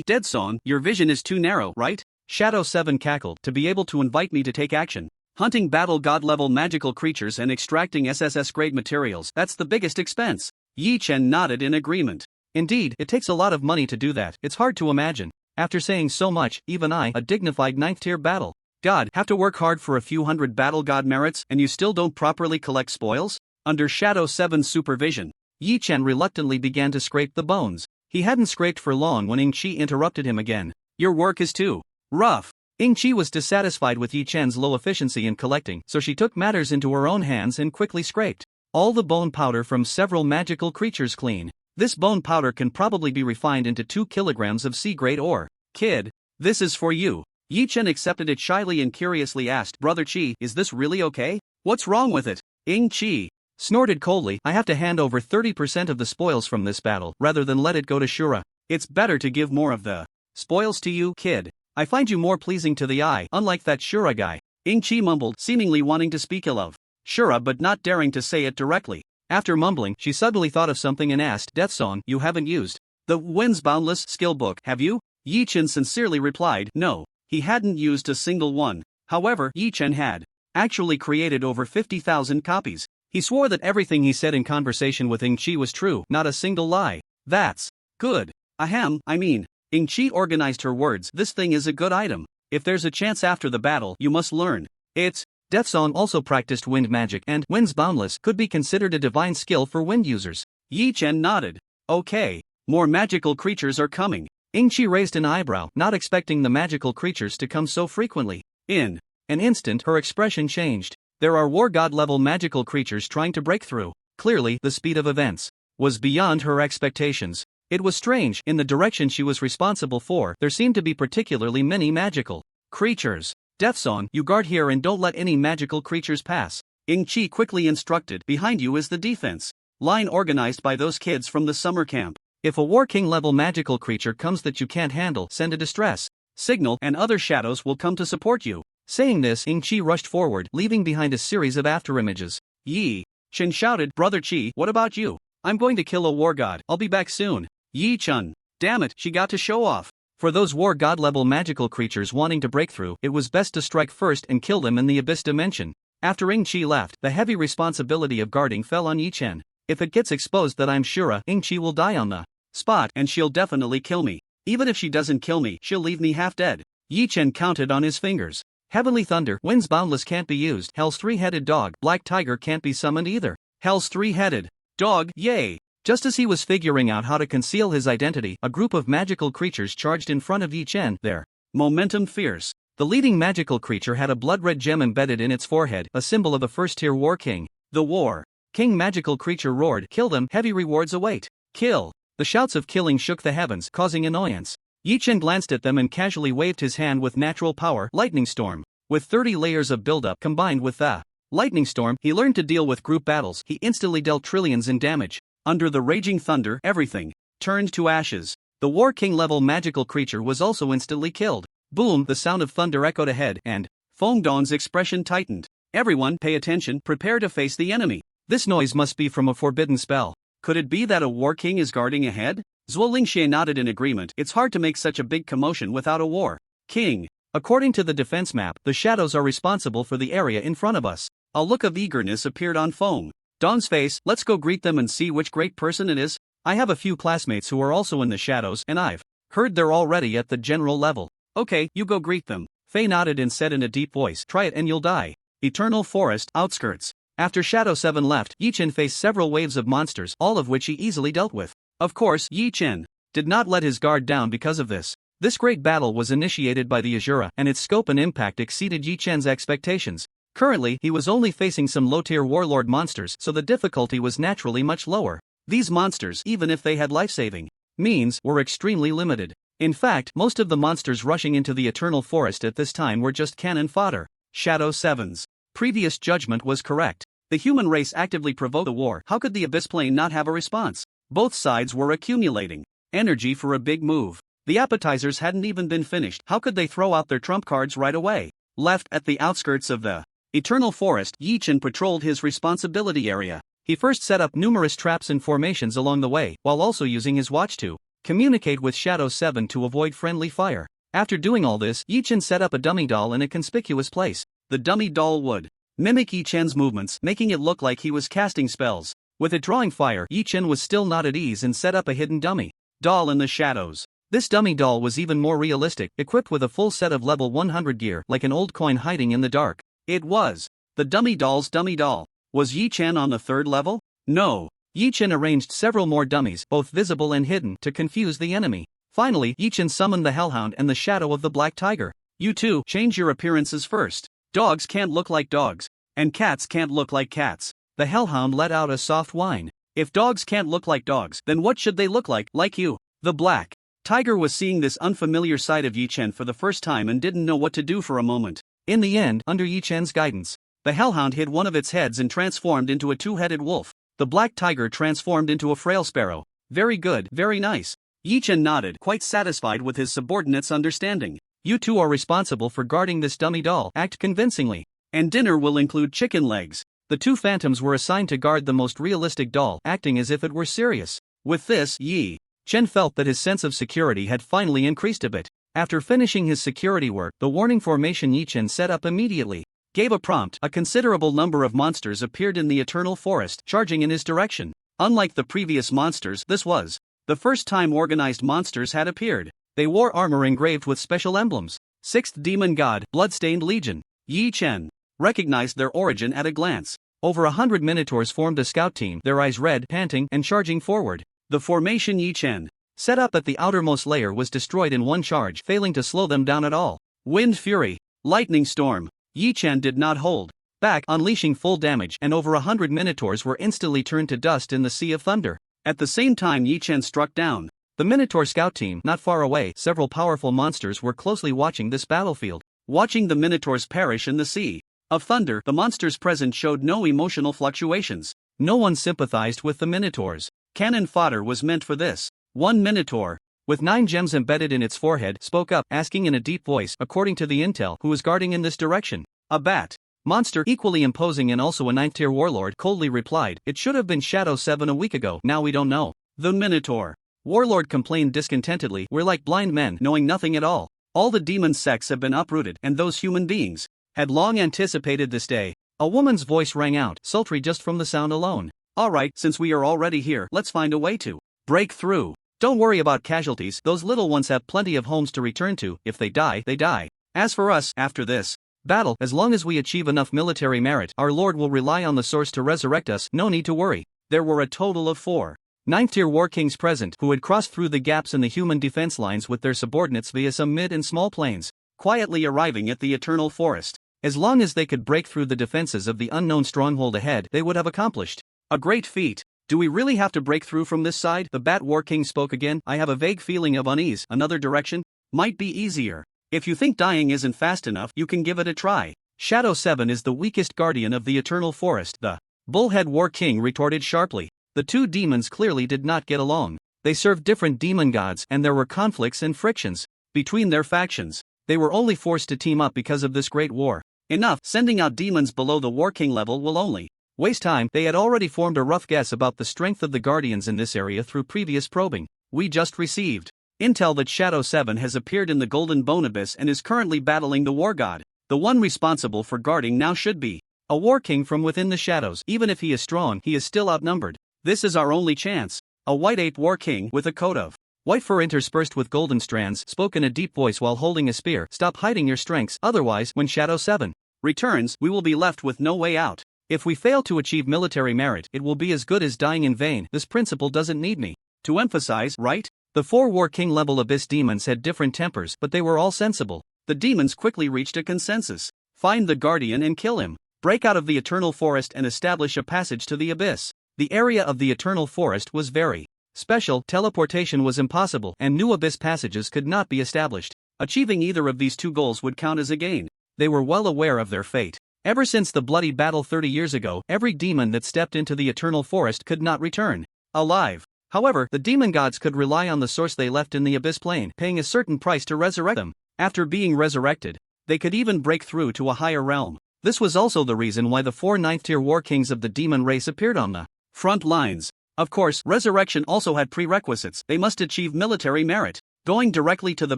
Dead Song, your vision is too narrow, right? Shadow 7 cackled. To be able to invite me to take action. Hunting battle god level magical creatures and extracting SSS grade materials, that's the biggest expense. Yi Chen nodded in agreement. Indeed, it takes a lot of money to do that. It's hard to imagine. After saying so much, even I, a dignified 9th tier battle god, have to work hard for a few hundred battle god merits, and you still don't properly collect spoils? Under Shadow 7's supervision, Yi Chen reluctantly began to scrape the bones. He hadn't scraped for long when Ying-Chi interrupted him again. Your work is too rough. Ying-Chi was dissatisfied with Yi Chen's low efficiency in collecting, so she took matters into her own hands and quickly scraped all the bone powder from several magical creatures clean. This bone powder can probably be refined into 2 kilograms of C-grade ore. Kid, this is for you. Yi Chen accepted it shyly and curiously asked, Brother Chi, is this really okay? What's wrong with it? Ying-Chi snorted coldly, I have to hand over 30% of the spoils from this battle, rather than let it go to Shura. It's better to give more of the spoils to you, kid. I find you more pleasing to the eye, unlike that Shura guy. Ying-Chi mumbled, seemingly wanting to speak ill of Shura but not daring to say it directly. After mumbling, she suddenly thought of something and asked, Death Song, you haven't used the Wind's Boundless skill book, have you? Yi Chen sincerely replied, no, he hadn't used a single one. However, Yi Chen had actually created over 50,000 copies. He swore that everything he said in conversation with Ying-Chi was true, not a single lie. That's good. Ying-Chi organized her words. This thing is a good item. If there's a chance after the battle, you must learn it. Death Song also practiced wind magic, and Wind's Boundless could be considered a divine skill for wind users. Yi Chen nodded. Okay, more magical creatures are coming. Ying-Chi raised an eyebrow, not expecting the magical creatures to come so frequently. In an instant, her expression changed. There are war god level magical creatures trying to break through. Clearly, the speed of events was beyond her expectations. It was strange, in the direction she was responsible for, there seemed to be particularly many magical creatures. Death Song, you guard here and don't let any magical creatures pass. Ying-Chi quickly instructed, behind you is the defense line organized by those kids from the summer camp. If a War King level magical creature comes that you can't handle, send a distress signal and other shadows will come to support you. Saying this, Ying-Chi rushed forward, leaving behind a series of afterimages. Yi Chen shouted, Brother Chi, what about you? I'm going to kill a war god, I'll be back soon. Yi Chen. Damn it, she got to show off. For those war god level magical creatures wanting to break through, it was best to strike first and kill them in the abyss dimension. After Ing-Chi left, the heavy responsibility of guarding fell on Yi-Chen. If it gets exposed that I'm sure Ing-Chi will die on the spot, and she'll definitely kill me. Even if she doesn't kill me, she'll leave me half dead. Yi-Chen counted on his fingers. Heavenly Thunder, Winds Boundless can't be used. Hell's three-headed dog, Black Tiger can't be summoned either. Hell's three-headed dog, yay! Just as he was figuring out how to conceal his identity, a group of magical creatures charged in front of Yi-Chen, their momentum fierce. The leading magical creature had a blood-red gem embedded in its forehead, a symbol of the first-tier War King. The War King magical creature roared, "Kill them, heavy rewards await. Kill!" The shouts of killing shook the heavens, causing annoyance. Yi-Chen glanced at them and casually waved his hand with natural power, Lightning Storm. With 30 layers of buildup combined with the Lightning Storm, he learned to deal with group battles. He instantly dealt trillions in damage. Under the raging thunder, everything turned to ashes. The War King level magical creature was also instantly killed. Boom! The sound of thunder echoed ahead, and Feng Dong's expression tightened. Everyone, pay attention, prepare to face the enemy. This noise must be from a forbidden spell. Could it be that a War King is guarding ahead? Zhuo Lingxie nodded in agreement. It's hard to make such a big commotion without a War King. According to the defense map, the shadows are responsible for the area in front of us. A look of eagerness appeared on Feng Dong's face. Let's go greet them and see which great person it is. I have a few classmates who are also in the shadows, and I've heard they're already at the general level. Okay, you go greet them. Fei nodded and said in a deep voice, try it and you'll die. Eternal Forest, outskirts. After Shadow 7 left, Yi-Chen faced several waves of monsters, all of which he easily dealt with. Of course, Yi-Chen did not let his guard down because of this. This great battle was initiated by the Azura, and its scope and impact exceeded Yi-Chen's expectations. Currently, he was only facing some low-tier warlord monsters, so the difficulty was naturally much lower. These monsters, even if they had life-saving means, were extremely limited. In fact, most of the monsters rushing into the Eternal Forest at this time were just cannon fodder. Shadow 7's previous judgment was correct. The human race actively provoked the war. How could the Abyss Plane not have a response? Both sides were accumulating energy for a big move. The appetizers hadn't even been finished. How could they throw out their trump cards right away? Left at the outskirts of the Eternal Forest, Yi-Chen patrolled his responsibility area. He first set up numerous traps and formations along the way, while also using his watch to communicate with Shadow 7 to avoid friendly fire. After doing all this, Yi-Chen set up a dummy doll in a conspicuous place. The dummy doll would mimic Yi-Chen's movements, making it look like he was casting spells. With it drawing fire, Yi-Chen was still not at ease and set up a hidden dummy doll in the shadows. This dummy doll was even more realistic, equipped with a full set of level 100 gear, like an old coin hiding in the dark. It was the dummy doll's dummy doll. Was Yi-Chen on the third level? No. Yi-Chen arranged several more dummies, both visible and hidden, to confuse the enemy. Finally, Yi-Chen summoned the Hellhound and the shadow of the Black Tiger. You two, change your appearances first. Dogs can't look like dogs, and cats can't look like cats. The Hellhound let out a soft whine. If dogs can't look like dogs, then what should they look like you? The Black Tiger was seeing this unfamiliar side of Yi-Chen for the first time and didn't know what to do for a moment. In the end, under Yi-Chen's guidance, the Hellhound hid one of its heads and transformed into a two-headed wolf. The Black Tiger transformed into a frail sparrow. Very good, very nice. Yi-Chen nodded, quite satisfied with his subordinate's understanding. You two are responsible for guarding this dummy doll. Act convincingly. And dinner will include chicken legs. The two phantoms were assigned to guard the most realistic doll, acting as if it were serious. With this, Yi-Chen felt that his sense of security had finally increased a bit. After finishing his security work, the warning formation Yi-Chen set up immediately gave a prompt. A considerable number of monsters appeared in the Eternal Forest, charging in his direction. Unlike the previous monsters, this was the first time organized monsters had appeared. They wore armor engraved with special emblems. Sixth Demon God, Bloodstained Legion. Yi-Chen recognized their origin at a glance. Over 100 minotaurs formed a scout team, their eyes red, panting, and charging forward. The formation Yi-Chen set up at the outermost layer was destroyed in one charge, failing to slow them down at all. Wind Fury, Lightning Storm. Yi-Chen did not hold back, unleashing full damage, and over 100 minotaurs were instantly turned to dust in the Sea of Thunder. At the same time Yi-Chen struck down the Minotaur scout team. Not far away, several powerful monsters were closely watching this battlefield. Watching the Minotaurs perish in the Sea of Thunder, the monsters present showed no emotional fluctuations. No one sympathized with the Minotaurs. Cannon fodder was meant for this. One Minotaur, with 9 gems embedded in its forehead, spoke up, asking in a deep voice, according to the intel, who was guarding in this direction. A bat monster, equally imposing and also a 9th-tier warlord, coldly replied, it should have been Shadow 7 a week ago. Now we don't know. The Minotaur Warlord complained discontentedly. We're like blind men, knowing nothing at all. All the demon sects have been uprooted, and those human beings had long anticipated this day. A woman's voice rang out, sultry just from the sound alone. Alright, since we are already here, let's find a way to break through. Don't worry about casualties, those little ones have plenty of homes to return to. If they die, they die. As for us, after this battle, as long as we achieve enough military merit, our Lord will rely on the source to resurrect us, no need to worry. There were a total of 4 9th-tier war kings present who had crossed through the gaps in the human defense lines with their subordinates via some mid and small planes, quietly arriving at the Eternal Forest. As long as they could break through the defenses of the unknown stronghold ahead, they would have accomplished a great feat. Do we really have to break through from this side? The Bat War King spoke again. I have a vague feeling of unease. Another direction might be easier. If you think dying isn't fast enough, you can give it a try. Shadow 7 is the weakest guardian of the Eternal Forest, the Bullhead War King retorted sharply. The two demons clearly did not get along. They served different demon gods, and there were conflicts and frictions between their factions. They were only forced to team up because of this great war. Enough, sending out demons below the War King level will only waste time. They had already formed a rough guess about the strength of the guardians in this area through previous probing. We just received intel that Shadow 7 has appeared in the Golden Bone Abyss and is currently battling the War God. The one responsible for guarding now should be a War King from within the shadows. Even if he is strong, he is still outnumbered. This is our only chance. A White Ape War King with a coat of white fur interspersed with golden strands spoke in a deep voice while holding a spear. Stop hiding your strengths, otherwise, when Shadow 7 returns, we will be left with no way out. If we fail to achieve military merit, it will be as good as dying in vain. This principle doesn't need me to emphasize, right? The 4 War King level Abyss demons had different tempers, but they were all sensible. The demons quickly reached a consensus. Find the Guardian and kill him. Break out of the Eternal Forest and establish a passage to the Abyss. The area of the Eternal Forest was very special. Teleportation was impossible, and new Abyss passages could not be established. Achieving either of these two goals would count as a gain. They were well aware of their fate. Ever since the bloody battle 30 years ago, every demon that stepped into the Eternal Forest could not return alive. However, the demon gods could rely on the source they left in the Abyss plane, paying a certain price to resurrect them. After being resurrected, they could even break through to a higher realm. This was also the reason why the 4 9th-tier war kings of the demon race appeared on the front lines. Of course, resurrection also had prerequisites. They must achieve military merit. Going directly to the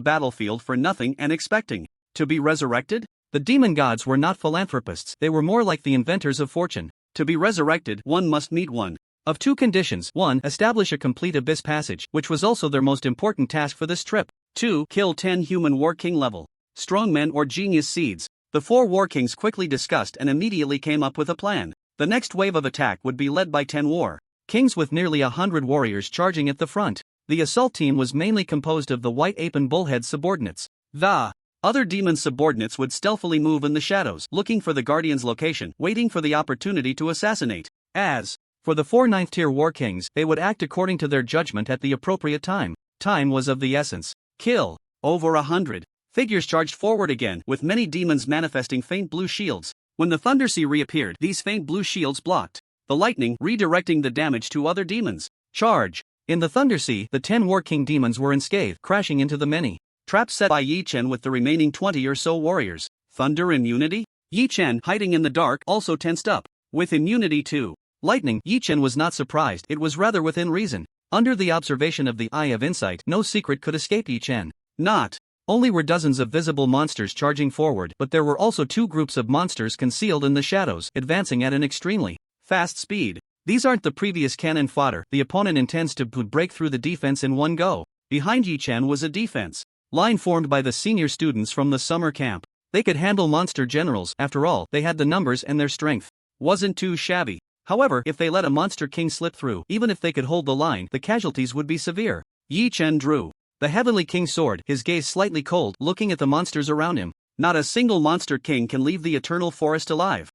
battlefield for nothing and expecting to be resurrected? The demon gods were not philanthropists, they were more like the inventors of fortune. To be resurrected, one must meet one of two conditions. 1. Establish a complete Abyss passage, which was also their most important task for this trip. 2. Kill 10 human War King level strongmen or genius seeds. The 4 War Kings quickly discussed and immediately came up with a plan. The next wave of attack would be led by 10 War Kings with nearly 100 warriors charging at the front. The assault team was mainly composed of the White Ape and Bullhead subordinates. The other demon subordinates would stealthily move in the shadows, looking for the Guardian's location, waiting for the opportunity to assassinate. As for the 4 9th-tier War Kings, they would act according to their judgment at the appropriate time. Time was of the essence. Kill. Over 100 figures charged forward again, with many demons manifesting faint blue shields. When the Thundersea reappeared, these faint blue shields blocked the lightning, redirecting the damage to other demons. Charge. In the Thundersea, the 10 War King demons were unscathed, crashing into the many traps set by Yi Chen with the remaining 20 or so warriors. Thunder immunity? Yi Chen, hiding in the dark, also tensed up. With immunity to lightning, Yi Chen was not surprised, it was rather within reason. Under the observation of the Eye of Insight, no secret could escape Yi Chen. Not only were dozens of visible monsters charging forward, but there were also 2 groups of monsters concealed in the shadows, advancing at an extremely fast speed. These aren't the previous cannon fodder. The opponent intends to break through the defense in one go. Behind Yi Chen was a defense line formed by the senior students from the summer camp. They could handle monster generals. After all, they had the numbers and their strength wasn't too shabby. However, if they let a monster king slip through, even if they could hold the line, the casualties would be severe. Yi Chen drew the Heavenly King sword, his gaze slightly cold, looking at the monsters around him. Not a single monster king can leave the Eternal Forest alive.